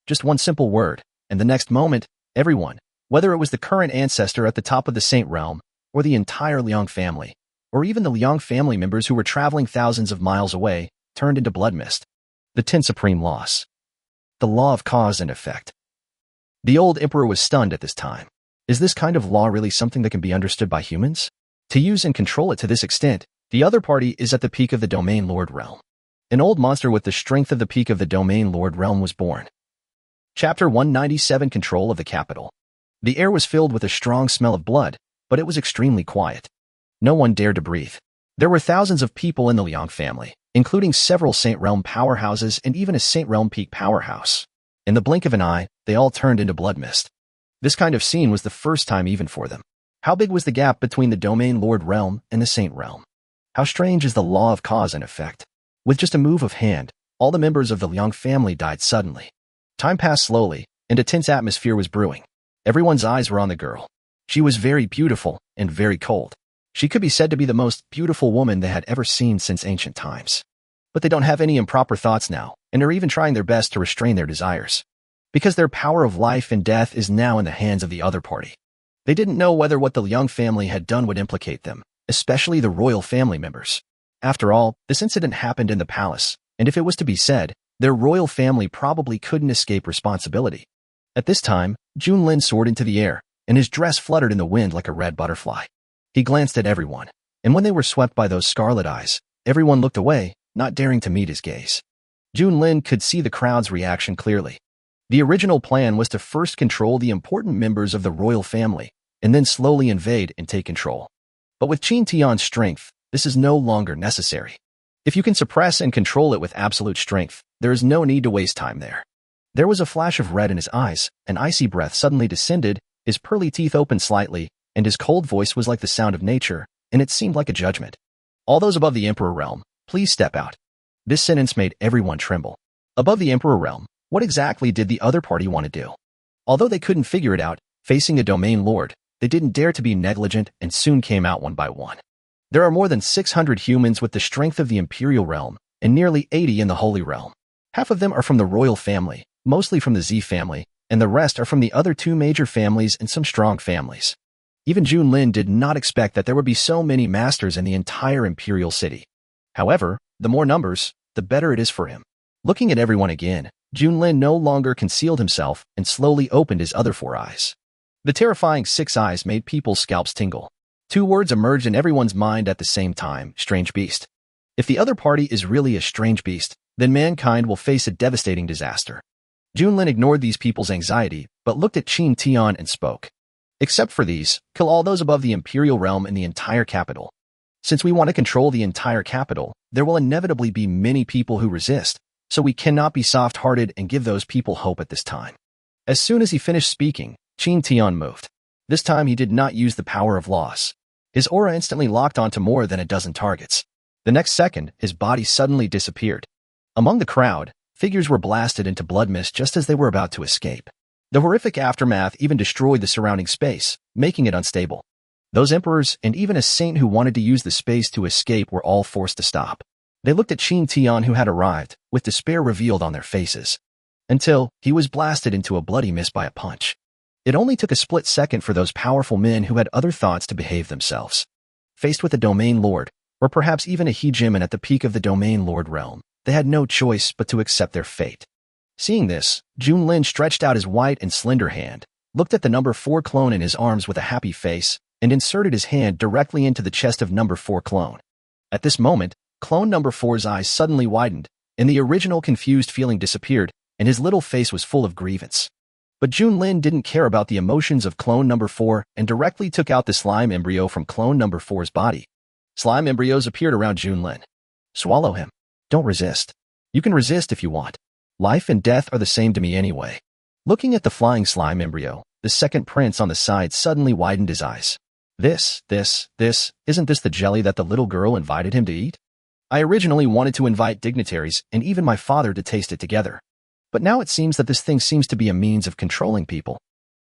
Just one simple word, and the next moment, everyone, whether it was the current ancestor at the top of the Saint Realm, or the entire Liang family, or even the Liang family members who were traveling thousands of miles away, turned into blood mist. The 10 supreme laws. The law of cause and effect. The old emperor was stunned at this time. Is this kind of law really something that can be understood by humans? To use and control it to this extent, the other party is at the peak of the Domain Lord Realm. An old monster with the strength of the peak of the Domain Lord Realm was born. Chapter 197 Control of the Capital. The air was filled with a strong smell of blood, but it was extremely quiet. No one dared to breathe. There were thousands of people in the Liang family, including several Saint Realm powerhouses and even a Saint Realm Peak powerhouse. In the blink of an eye, they all turned into blood mist. This kind of scene was the first time even for them. How big was the gap between the Domain Lord Realm and the Saint Realm? How strange is the law of cause and effect? With just a move of hand, all the members of the Liang family died suddenly. Time passed slowly, and a tense atmosphere was brewing. Everyone's eyes were on the girl. She was very beautiful and very cold. She could be said to be the most beautiful woman they had ever seen since ancient times. But they don't have any improper thoughts now, and are even trying their best to restrain their desires. Because their power of life and death is now in the hands of the other party. They didn't know whether what the Liang family had done would implicate them, especially the royal family members. After all, this incident happened in the palace, and if it was to be said, their royal family probably couldn't escape responsibility. At this time, Junlin soared into the air, and his dress fluttered in the wind like a red butterfly. He glanced at everyone, and when they were swept by those scarlet eyes, everyone looked away, not daring to meet his gaze. Junlin could see the crowd's reaction clearly. The original plan was to first control the important members of the royal family, and then slowly invade and take control. But with Qin Tian's strength, this is no longer necessary. If you can suppress and control it with absolute strength, there is no need to waste time there. There was a flash of red in his eyes, an icy breath suddenly descended, his pearly teeth opened slightly, and his cold voice was like the sound of nature, and it seemed like a judgment. All those above the Emperor realm, please step out. This sentence made everyone tremble. Above the Emperor realm, what exactly did the other party want to do? Although they couldn't figure it out, facing a domain lord, they didn't dare to be negligent and soon came out one by one. There are more than 600 humans with the strength of the Imperial realm, and nearly 80 in the Holy realm. Half of them are from the royal family, mostly from the Z family, and the rest are from the other two major families and some strong families. Even Junlin did not expect that there would be so many masters in the entire Imperial city. However, the more numbers, the better it is for him. Looking at everyone again, Junlin no longer concealed himself and slowly opened his other four eyes. The terrifying 6 eyes made people's scalps tingle. 2 words emerged in everyone's mind at the same time: strange beast. If the other party is really a strange beast, then mankind will face a devastating disaster. Junlin ignored these people's anxiety, but looked at Qin Tian and spoke. Except for these, kill all those above the Imperial realm in the entire capital. Since we want to control the entire capital, there will inevitably be many people who resist, so we cannot be soft-hearted and give those people hope at this time. As soon as he finished speaking, Qin Tian moved. This time he did not use the power of loss. His aura instantly locked onto more than a dozen targets. The next second, his body suddenly disappeared. Among the crowd, figures were blasted into blood mist just as they were about to escape. The horrific aftermath even destroyed the surrounding space, making it unstable. Those emperors and even a saint who wanted to use the space to escape were all forced to stop. They looked at Qin Tian who had arrived, with despair revealed on their faces. Until he was blasted into a bloody mist by a punch. It only took a split second for those powerful men who had other thoughts to behave themselves. Faced with a domain lord, or perhaps even a hegemon at the peak of the domain lord realm, they had no choice but to accept their fate. Seeing this, Junlin stretched out his white and slender hand, looked at the number 4 clone in his arms with a happy face, and inserted his hand directly into the chest of number 4 clone. At this moment, clone number 4's eyes suddenly widened, and the original confused feeling disappeared, and his little face was full of grievance. But Junlin didn't care about the emotions of clone number 4 and directly took out the slime embryo from clone number 4's body. Slime embryos appeared around Junlin. Swallow him. Don't resist. You can resist if you want. Life and death are the same to me anyway. Looking at the flying slime embryo, the second prince on the side suddenly widened his eyes. Isn't this the jelly that the little girl invited him to eat? I originally wanted to invite dignitaries and even my father to taste it together. But now it seems that this thing seems to be a means of controlling people.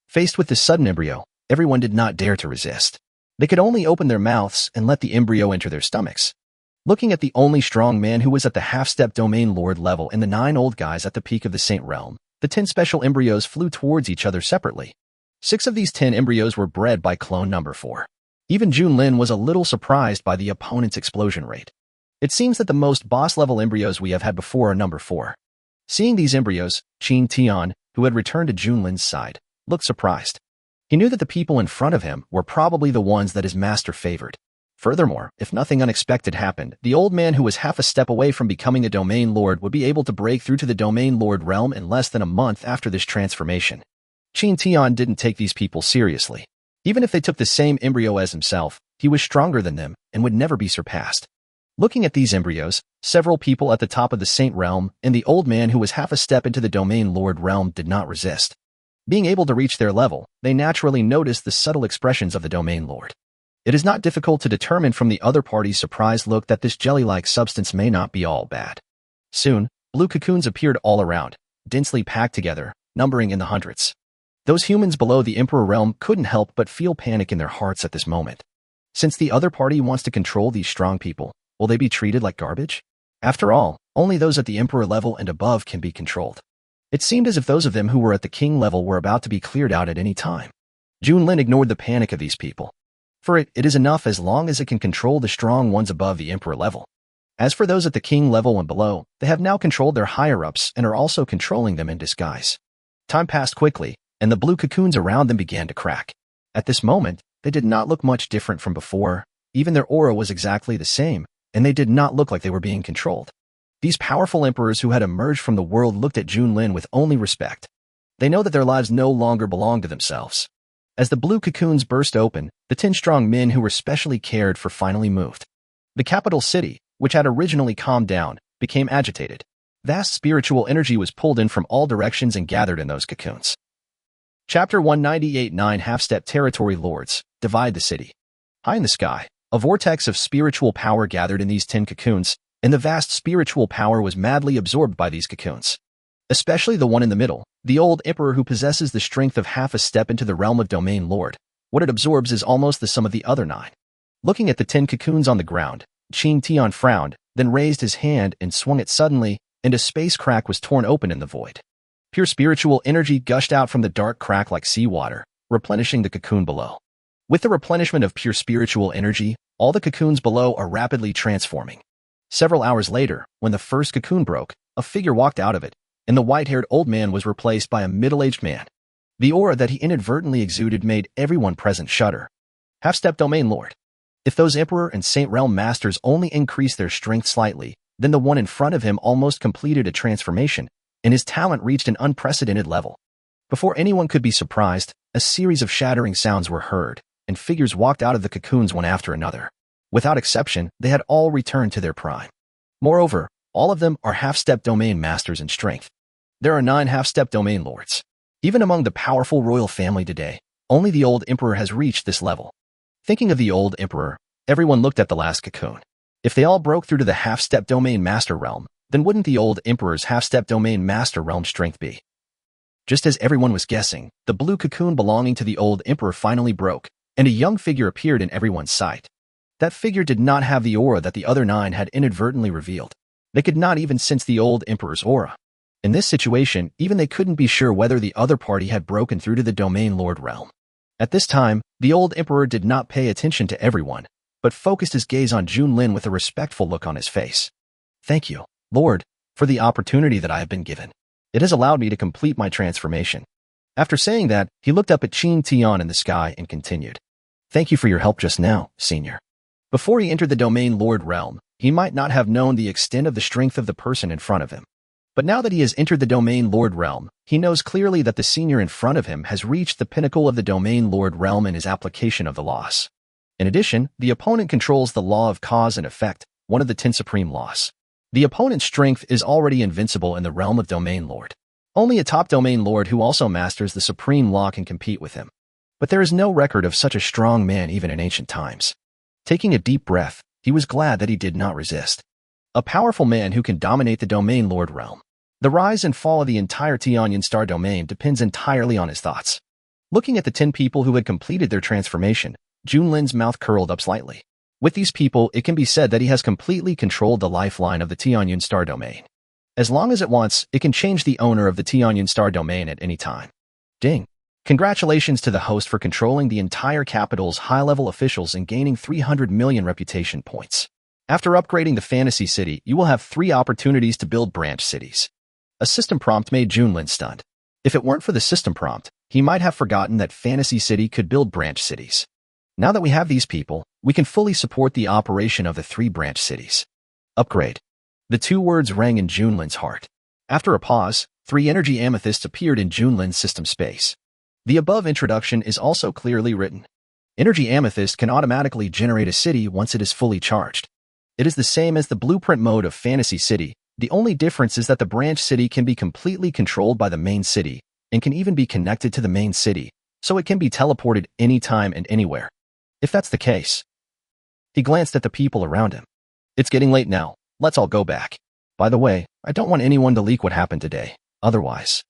Faced with this sudden embryo, everyone did not dare to resist. They could only open their mouths and let the embryo enter their stomachs. Looking at the only strong man who was at the half-step domain lord level and the 9 old guys at the peak of the Saint Realm, the 10 special embryos flew towards each other separately. 6 of these 10 embryos were bred by clone number 4. Even Junlin was a little surprised by the opponent's explosion rate. It seems that the most boss-level embryos we have had before are number 4. Seeing these embryos, Qin Tian, who had returned to Junlin's side, looked surprised. He knew that the people in front of him were probably the ones that his master favored. Furthermore, if nothing unexpected happened, the old man who was half a step away from becoming a domain lord would be able to break through to the domain lord realm in less than a month after this transformation. Qin Tian didn't take these people seriously. Even if they took the same embryo as himself, he was stronger than them and would never be surpassed. Looking at these embryos, several people at the top of the Saint Realm and the old man who was half a step into the Domain Lord realm did not resist. Being able to reach their level, they naturally noticed the subtle expressions of the Domain Lord. It is not difficult to determine from the other party's surprised look that this jelly-like substance may not be all bad. Soon, blue cocoons appeared all around, densely packed together, numbering in the hundreds. Those humans below the Emperor realm couldn't help but feel panic in their hearts at this moment. Since the other party wants to control these strong people, will they be treated like garbage? After all, only those at the Emperor level and above can be controlled. It seemed as if those of them who were at the King level were about to be cleared out at any time. Junlin ignored the panic of these people. For it is enough as long as it can control the strong ones above the Emperor level. As for those at the King level and below, they have now controlled their higher-ups and are also controlling them in disguise. Time passed quickly, and the blue cocoons around them began to crack. At this moment, they did not look much different from before. Even their aura was exactly the same, and they did not look like they were being controlled. These powerful emperors who had emerged from the world looked at Junlin with only respect. They know that their lives no longer belong to themselves. As the blue cocoons burst open, the 10 strong men who were specially cared for finally moved. The capital city, which had originally calmed down, became agitated. Vast spiritual energy was pulled in from all directions and gathered in those cocoons. Chapter 198 9 Half-Step Territory Lords, Divide the City. High in the sky, a vortex of spiritual power gathered in these 10 cocoons, and the vast spiritual power was madly absorbed by these cocoons. Especially the one in the middle, the old emperor who possesses the strength of half a step into the realm of Domain Lord. What it absorbs is almost the sum of the other 9. Looking at the 10 cocoons on the ground, Qin Tian frowned, then raised his hand and swung it suddenly, and a space crack was torn open in the void. Pure spiritual energy gushed out from the dark crack like seawater, replenishing the cocoon below. With the replenishment of pure spiritual energy, all the cocoons below are rapidly transforming. Several hours later, when the first cocoon broke, a figure walked out of it, and the white-haired old man was replaced by a middle-aged man. The aura that he inadvertently exuded made everyone present shudder. Half-step Domain Lord. If those Emperor and Saint Realm Masters only increased their strength slightly, then the one in front of him almost completed a transformation, and his talent reached an unprecedented level. Before anyone could be surprised, a series of shattering sounds were heard, and figures walked out of the cocoons one after another. Without exception, they had all returned to their prime. Moreover, all of them are half-step domain masters in strength. There are 9 half-step domain lords. Even among the powerful royal family today, only the old emperor has reached this level. Thinking of the old emperor, everyone looked at the last cocoon. If they all broke through to the half-step domain master realm, then wouldn't the old emperor's half-step domain master realm strength be? Just as everyone was guessing, the blue cocoon belonging to the old emperor finally broke, and a young figure appeared in everyone's sight. That figure did not have the aura that the other 9 had inadvertently revealed. They could not even sense the old emperor's aura. In this situation, even they couldn't be sure whether the other party had broken through to the Domain Lord realm. At this time, the old emperor did not pay attention to everyone, but focused his gaze on Junlin with a respectful look on his face. Thank you, Lord, for the opportunity that I have been given. It has allowed me to complete my transformation. After saying that, he looked up at Qin Tian in the sky and continued. Thank you for your help just now, Senior. Before he entered the Domain Lord realm, he might not have known the extent of the strength of the person in front of him. But now that he has entered the Domain Lord realm, he knows clearly that the senior in front of him has reached the pinnacle of the Domain Lord realm in his application of the laws. In addition, the opponent controls the law of cause and effect, one of the 10 supreme laws. The opponent's strength is already invincible in the realm of Domain Lord. Only a top Domain Lord who also masters the supreme law can compete with him. But there is no record of such a strong man even in ancient times. Taking a deep breath, he was glad that he did not resist. A powerful man who can dominate the Domain Lord realm. The rise and fall of the entire Tianyan star domain depends entirely on his thoughts. Looking at the 10 people who had completed their transformation, Junlin's mouth curled up slightly. With these people, it can be said that he has completely controlled the lifeline of the Tianyan star domain. As long as it wants, it can change the owner of the Tianyan star domain at any time. Ding. Congratulations to the host for controlling the entire capital's high-level officials and gaining 300 million reputation points. After upgrading the fantasy city, you will have 3 opportunities to build branch cities. A system prompt made Junlin stunned. If it weren't for the system prompt, he might have forgotten that fantasy city could build branch cities. Now that we have these people, we can fully support the operation of the 3 branch cities. Upgrade. The 2 words rang in Junlin's heart. After a pause, 3 energy amethysts appeared in Junlin's system space. The above introduction is also clearly written. Energy Amethyst can automatically generate a city once it is fully charged. It is the same as the blueprint mode of Fantasy City. The only difference is that the branch city can be completely controlled by the main city and can even be connected to the main city, so it can be teleported anytime and anywhere. If that's the case. He glanced at the people around him. It's getting late now. Let's all go back. By the way, I don't want anyone to leak what happened today. Otherwise.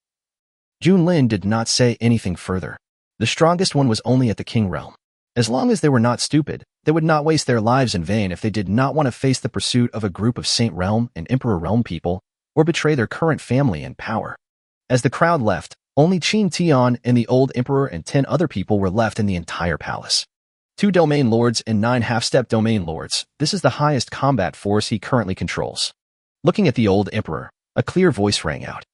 Junlin did not say anything further. The strongest one was only at the King Realm. As long as they were not stupid, they would not waste their lives in vain if they did not want to face the pursuit of a group of Saint Realm and Emperor Realm people, or betray their current family and power. As the crowd left, only Qin Tian and the old Emperor and 10 other people were left in the entire palace. 2 domain lords and 9 half-step domain lords. This is the highest combat force he currently controls. Looking at the old Emperor, a clear voice rang out.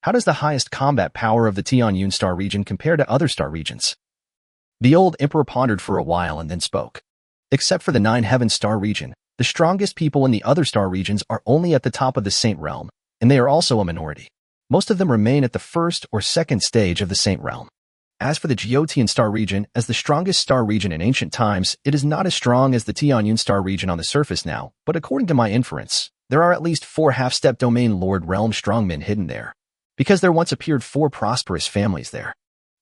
How does the highest combat power of the Tianyun star region compare to other star regions? The old Emperor pondered for a while and then spoke. Except for the 9 heaven star region, the strongest people in the other star regions are only at the top of the Saint Realm, and they are also a minority. Most of them remain at the first or second stage of the Saint Realm. As for the Geotian star region, as the strongest star region in ancient times, it is not as strong as the Tianyun star region on the surface now, but according to my inference, there are at least 4 half-step domain lord realm strongmen hidden there. Because there once appeared 4 prosperous families there.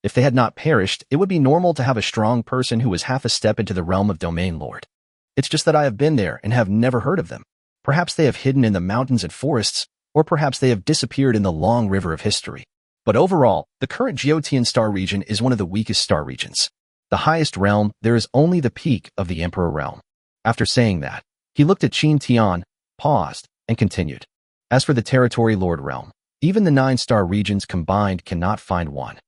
If they had not perished, it would be normal to have a strong person who was half a step into the realm of domain lord. It's just that I have been there and have never heard of them. Perhaps they have hidden in the mountains and forests, or perhaps they have disappeared in the long river of history. But overall, the current Geotian star region is one of the weakest star regions. The highest realm, there is only the peak of the Emperor realm. After saying that, he looked at Qin Tian, paused, and continued. As for the Territory Lord realm, even the 9 star regions combined cannot find one.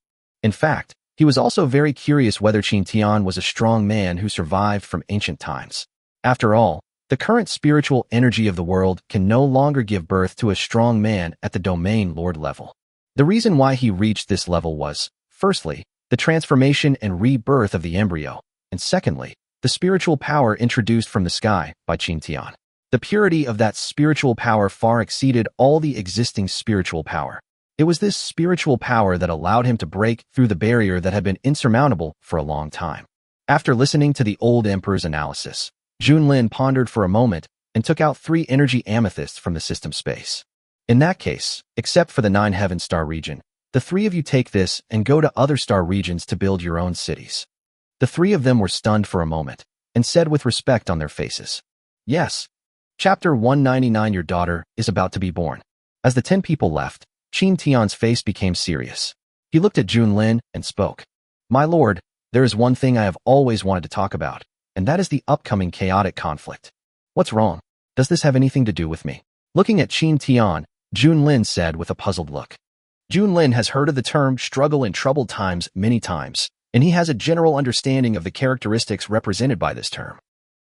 In fact, he was also very curious whether Qin Tian was a strong man who survived from ancient times. After all, the current spiritual energy of the world can no longer give birth to a strong man at the domain lord level. The reason why he reached this level was, firstly, the transformation and rebirth of the embryo, and secondly, the spiritual power introduced from the sky by Qin Tian. The purity of that spiritual power far exceeded all the existing spiritual power. It was this spiritual power that allowed him to break through the barrier that had been insurmountable for a long time. After listening to the old emperor's analysis, Junlin pondered for a moment and took out 3 energy amethysts from the system space. In that case, except for the 9 heaven star region, the 3 of you take this and go to other star regions to build your own cities. The 3 of them were stunned for a moment and said with respect on their faces, "Yes." Chapter 199. Your daughter is about to be born. As the 10 people left, Qin Tian's face became serious. He looked at Junlin and spoke. My lord, there is one thing I have always wanted to talk about, and that is the upcoming chaotic conflict. What's wrong? Does this have anything to do with me? Looking at Qin Tian, Junlin said with a puzzled look. Junlin has heard of the term struggle in troubled times many times, and he has a general understanding of the characteristics represented by this term.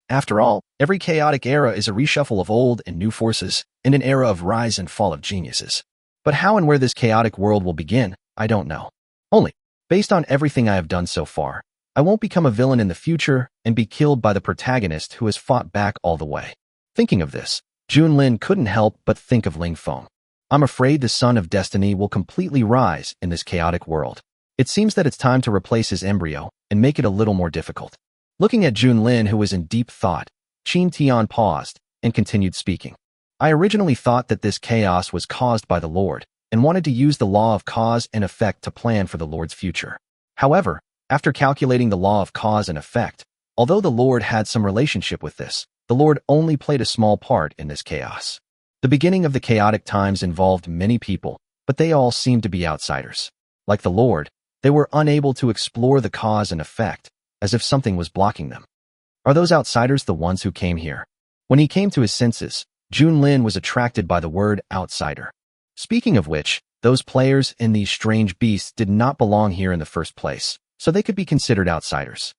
After all, every chaotic era is a reshuffle of old and new forces, and an era of rise and fall of geniuses. But how and where this chaotic world will begin, I don't know. Only, based on everything I have done so far, I won't become a villain in the future and be killed by the protagonist who has fought back all the way. Thinking of this, Junlin couldn't help but think of Ling Feng. I'm afraid the Son of Destiny will completely rise in this chaotic world. It seems that it's time to replace his embryo and make it a little more difficult. Looking at Junlin, who was in deep thought, Qin Tian paused and continued speaking. I originally thought that this chaos was caused by the Lord and wanted to use the law of cause and effect to plan for the Lord's future. However, after calculating the law of cause and effect, although the Lord had some relationship with this, the Lord only played a small part in this chaos. The beginning of the chaotic times involved many people, but they all seemed to be outsiders. Like the Lord, they were unable to explore the cause and effect, as if something was blocking them. Are those outsiders the ones who came here? When he came to his senses, Junlin was attracted by the word outsider. Speaking of which, those players and these strange beasts did not belong here in the first place, so they could be considered outsiders.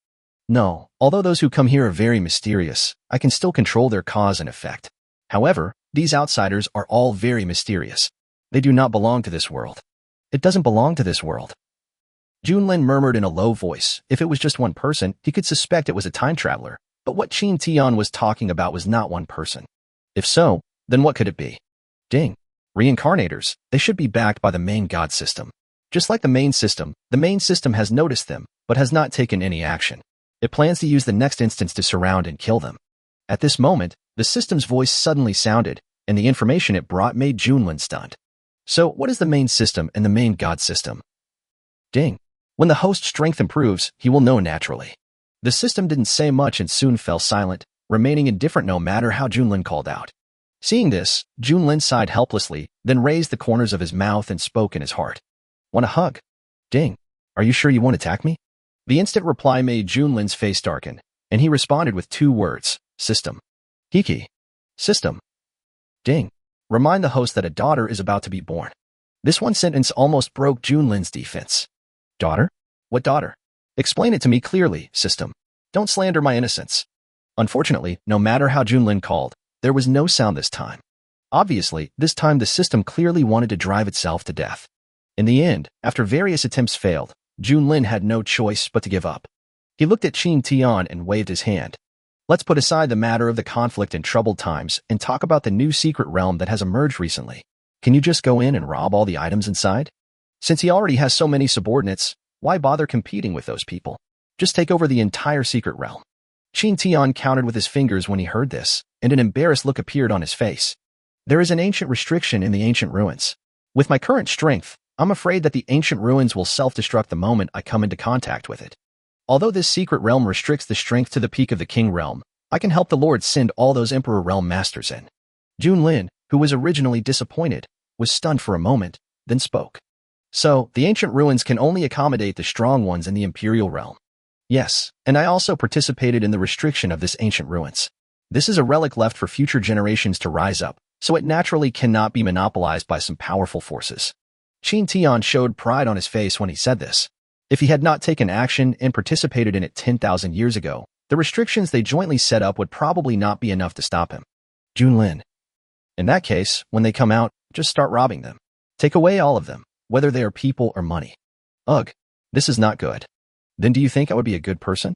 No, although those who come here are very mysterious, I can still control their cause and effect. However, these outsiders are all very mysterious. They do not belong to this world. It doesn't belong to this world. Junlin murmured in a low voice. If it was just one person, he could suspect it was a time traveler, but what Qin Tian was talking about was not one person. If so, then what could it be? Ding. Reincarnators, they should be backed by the main god system. Just like the main system has noticed them, but has not taken any action. It plans to use the next instance to surround and kill them. At this moment, the system's voice suddenly sounded, and the information it brought made Junlin stunned. So, what is the main system and the main god system? Ding. When the host's strength improves, he will know naturally. The system didn't say much and soon fell silent, remaining indifferent no matter how Junlin called out. Seeing this, Junlin sighed helplessly, then raised the corners of his mouth and spoke in his heart. Want a hug? Ding. Are you sure you won't attack me? The instant reply made Junlin's face darken, and he responded with 2 words, system. Hiki. System. Ding. Remind the host that a daughter is about to be born. This one sentence almost broke Junlin's defense. Daughter? What daughter? Explain it to me clearly, system. Don't slander my innocence. Unfortunately, no matter how Junlin called, there was no sound this time. Obviously, this time the system clearly wanted to drive itself to death. In the end, after various attempts failed, Junlin had no choice but to give up. He looked at Qin Tian and waved his hand. Let's put aside the matter of the conflict in troubled times and talk about the new secret realm that has emerged recently. Can you just go in and rob all the items inside? Since he already has so many subordinates, why bother competing with those people? Just take over the entire secret realm. Qin Tian counted with his fingers when he heard this, and an embarrassed look appeared on his face. There is an ancient restriction in the ancient ruins. With my current strength, I'm afraid that the ancient ruins will self-destruct the moment I come into contact with it. Although this secret realm restricts the strength to the peak of the king realm, I can help the Lord send all those emperor realm masters in. Junlin, who was originally disappointed, was stunned for a moment, then spoke. So, the ancient ruins can only accommodate the strong ones in the imperial realm. Yes, and I also participated in the restriction of this ancient ruins. This is a relic left for future generations to rise up, so it naturally cannot be monopolized by some powerful forces. Qin Tian showed pride on his face when he said this. If he had not taken action and participated in it 10,000 years ago, the restrictions they jointly set up would probably not be enough to stop him. Junlin. In that case, when they come out, just start robbing them. Take away all of them, whether they are people or money. Ugh, this is not good. Then do you think I would be a good person?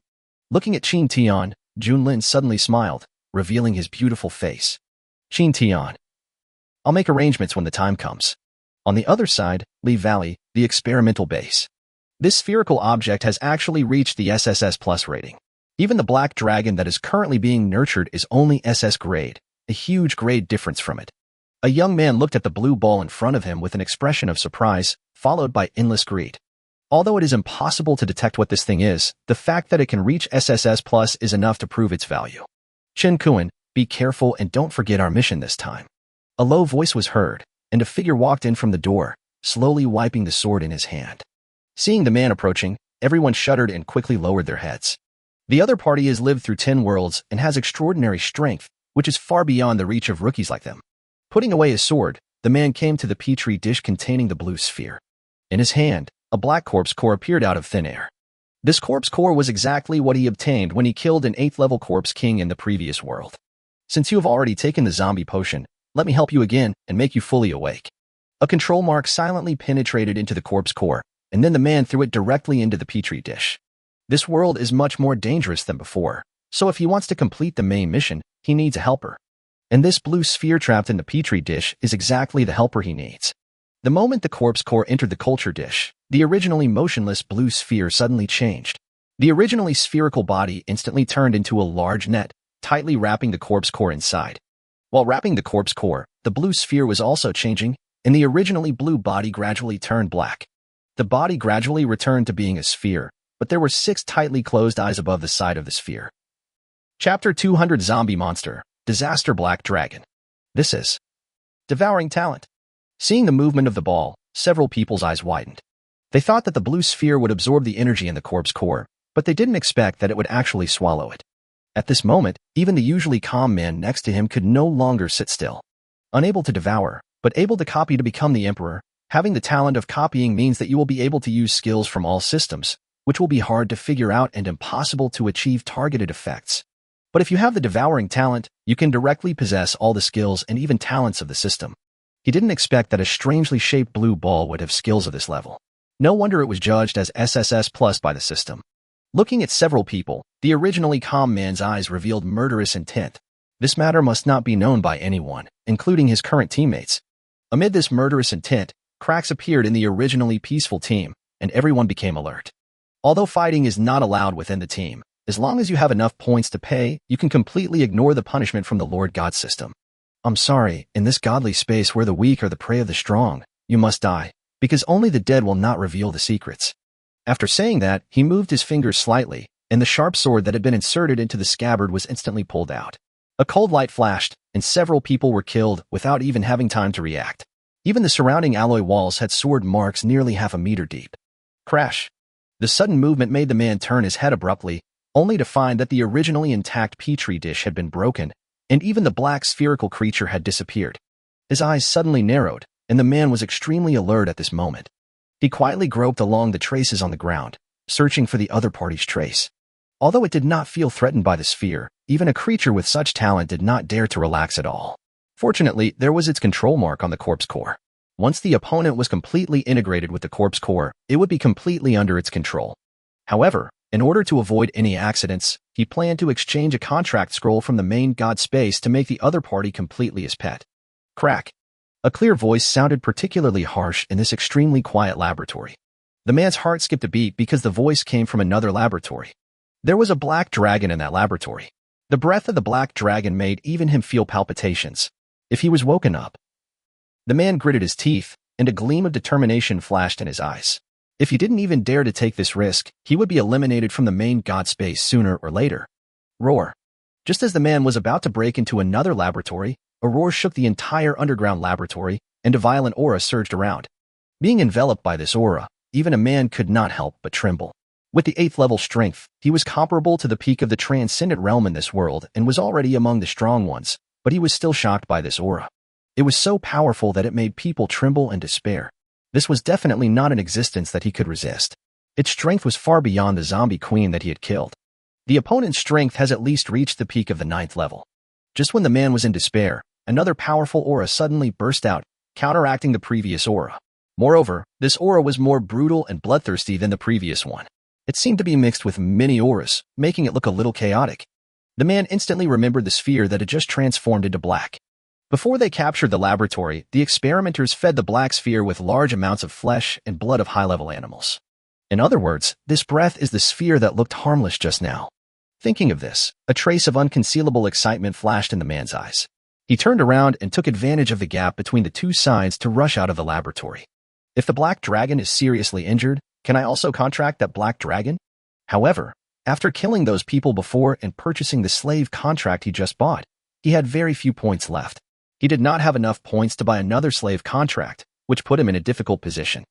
Looking at Qin Tian, Junlin suddenly smiled, revealing his beautiful face. Qin Tian. I'll make arrangements when the time comes. On the other side, Li Valley, the experimental base. This spherical object has actually reached the SSS Plus rating. Even the black dragon that is currently being nurtured is only SS grade, a huge grade difference from it. A young man looked at the blue ball in front of him with an expression of surprise, followed by endless greed. Although it is impossible to detect what this thing is, the fact that it can reach SSS Plus is enough to prove its value. Chen Kuan, be careful and don't forget our mission this time. A low voice was heard, and a figure walked in from the door, slowly wiping the sword in his hand. Seeing the man approaching, everyone shuddered and quickly lowered their heads. The other party has lived through 10 worlds and has extraordinary strength, which is far beyond the reach of rookies like them. Putting away his sword, the man came to the petri dish containing the blue sphere. In his hand, a black corpse core appeared out of thin air. This corpse core was exactly what he obtained when he killed an 8th level corpse king in the previous world. Since you have already taken the zombie potion, let me help you again and make you fully awake. A control mark silently penetrated into the corpse core, and then the man threw it directly into the petri dish. This world is much more dangerous than before, so if he wants to complete the main mission, he needs a helper. And this blue sphere trapped in the petri dish is exactly the helper he needs. The moment the corpse core entered the culture dish, the originally motionless blue sphere suddenly changed. The originally spherical body instantly turned into a large net, tightly wrapping the corpse core inside. While wrapping the corpse core, the blue sphere was also changing, and the originally blue body gradually turned black. The body gradually returned to being a sphere, but there were 6 tightly closed eyes above the side of the sphere. Chapter 200 Zombie Monster, Disaster Black Dragon. This is Devouring Talent. Seeing the movement of the ball, several people's eyes widened. They thought that the blue sphere would absorb the energy in the corpse core, but they didn't expect that it would actually swallow it. At this moment, even the usually calm man next to him could no longer sit still. Unable to devour, but able to copy to become the emperor, having the talent of copying means that you will be able to use skills from all systems, which will be hard to figure out and impossible to achieve targeted effects. But if you have the devouring talent, you can directly possess all the skills and even talents of the system. He didn't expect that a strangely shaped blue ball would have skills of this level. No wonder it was judged as SSS Plus by the system. Looking at several people, the originally calm man's eyes revealed murderous intent. This matter must not be known by anyone, including his current teammates. Amid this murderous intent, cracks appeared in the originally peaceful team, and everyone became alert. Although fighting is not allowed within the team, as long as you have enough points to pay, you can completely ignore the punishment from the Lord God system. I'm sorry, in this godly space where the weak are the prey of the strong, you must die, because only the dead will not reveal the secrets. After saying that, he moved his fingers slightly, and the sharp sword that had been inserted into the scabbard was instantly pulled out. A cold light flashed, and several people were killed without even having time to react. Even the surrounding alloy walls had sword marks nearly half a meter deep. Crash! The sudden movement made the man turn his head abruptly, only to find that the originally intact petri dish had been broken, and even the black spherical creature had disappeared. His eyes suddenly narrowed, and the man was extremely alert at this moment. He quietly groped along the traces on the ground, searching for the other party's trace. Although it did not feel threatened by the sphere, even a creature with such talent did not dare to relax at all. Fortunately, there was its control mark on the corpse core. Once the opponent was completely integrated with the corpse core, it would be completely under its control. However, in order to avoid any accidents, he planned to exchange a contract scroll from the main god space to make the other party completely his pet. Crack! A clear voice sounded particularly harsh in this extremely quiet laboratory. The man's heart skipped a beat because the voice came from another laboratory. There was a black dragon in that laboratory. The breath of the black dragon made even him feel palpitations. If he was woken up. The man gritted his teeth, and a gleam of determination flashed in his eyes. If he didn't even dare to take this risk, he would be eliminated from the main god space sooner or later. Roar! Just as the man was about to break into another laboratory, a roar shook the entire underground laboratory, and a violent aura surged around. Being enveloped by this aura, even a man could not help but tremble. With the 8th level strength, he was comparable to the peak of the transcendent realm in this world and was already among the strong ones, but he was still shocked by this aura. It was so powerful that it made people tremble and despair. This was definitely not an existence that he could resist. Its strength was far beyond the zombie queen that he had killed. The opponent's strength has at least reached the peak of the 9th level. Just when the man was in despair, another powerful aura suddenly burst out, counteracting the previous aura. Moreover, this aura was more brutal and bloodthirsty than the previous one. It seemed to be mixed with many auras, making it look a little chaotic. The man instantly remembered the sphere that had just transformed into black. Before they captured the laboratory, the experimenters fed the black sphere with large amounts of flesh and blood of high-level animals. In other words, this breath is the sphere that looked harmless just now. Thinking of this, a trace of unconcealable excitement flashed in the man's eyes. He turned around and took advantage of the gap between the two sides to rush out of the laboratory. If the black dragon is seriously injured, can I also contract that black dragon? However, after killing those people before and purchasing the slave contract he just bought, he had very few points left. He did not have enough points to buy another slave contract, which put him in a difficult position.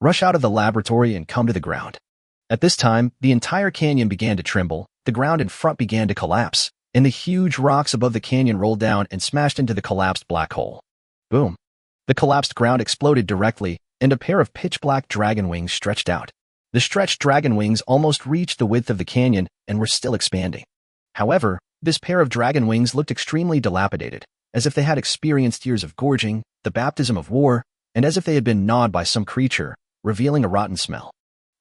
Rush out of the laboratory and come to the ground. At this time, the entire canyon began to tremble, the ground in front began to collapse, and the huge rocks above the canyon rolled down and smashed into the collapsed black hole. Boom! The collapsed ground exploded directly, and a pair of pitch-black dragon wings stretched out. The stretched dragon wings almost reached the width of the canyon and were still expanding. However, this pair of dragon wings looked extremely dilapidated, as if they had experienced years of gorging, the baptism of war, and as if they had been gnawed by some creature, revealing a rotten smell.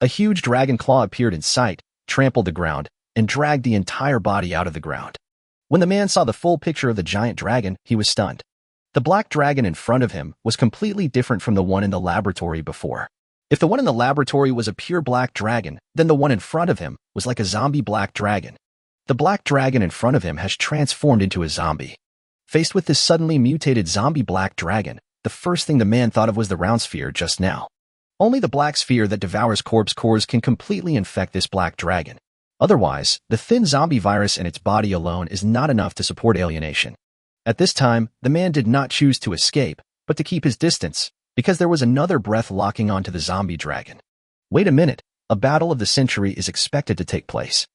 A huge dragon claw appeared in sight, trampled the ground, and dragged the entire body out of the ground. When the man saw the full picture of the giant dragon, he was stunned. The black dragon in front of him was completely different from the one in the laboratory before. If the one in the laboratory was a pure black dragon, then the one in front of him was like a zombie black dragon. The black dragon in front of him has transformed into a zombie. Faced with this suddenly mutated zombie black dragon, the first thing the man thought of was the round sphere just now. Only the black sphere that devours corpse cores can completely infect this black dragon. Otherwise, the thin zombie virus in its body alone is not enough to support alienation. At this time, the man did not choose to escape, but to keep his distance, because there was another breath locking onto the zombie dragon. Wait a minute, a battle of the century is expected to take place.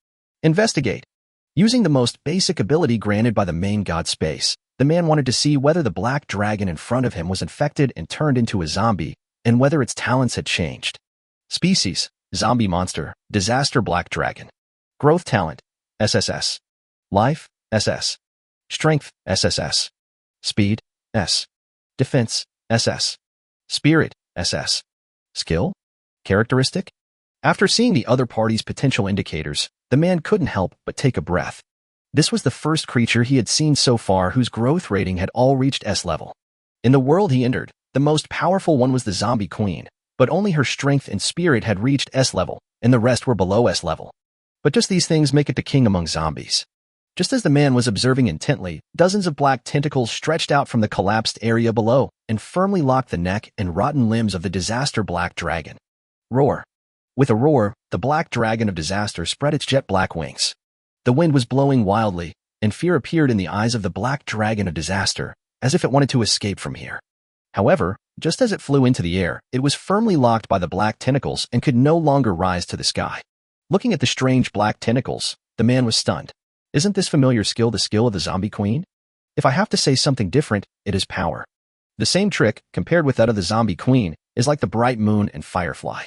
Investigate. Using the most basic ability granted by the main god space, the man wanted to see whether the black dragon in front of him was infected and turned into a zombie, and whether its talents had changed. Species: Zombie Monster, Disaster Black Dragon. Growth Talent: SSS. Life: SS. Strength: SSS. Speed: S. Defense: SS. Spirit: SS. Skill? Characteristic? After seeing the other party's potential indicators, the man couldn't help but take a breath. This was the first creature he had seen so far whose growth rating had all reached S level. In the world he entered, The most powerful one was the zombie queen, but only her strength and spirit had reached S level, and the rest were below S level. But just these things make it the king among zombies. Just as the man was observing intently, dozens of black tentacles stretched out from the collapsed area below and firmly locked the neck and rotten limbs of the disaster black dragon. Roar. With a roar, the black dragon of disaster spread its jet black wings. The wind was blowing wildly, and fear appeared in the eyes of the black dragon of disaster, as if it wanted to escape from here. However, just as it flew into the air, it was firmly locked by the black tentacles and could no longer rise to the sky. Looking at the strange black tentacles, the man was stunned. Isn't this familiar skill the skill of the zombie queen? If I have to say something different, it is power. The same trick, compared with that of the zombie queen, is like the bright moon and firefly.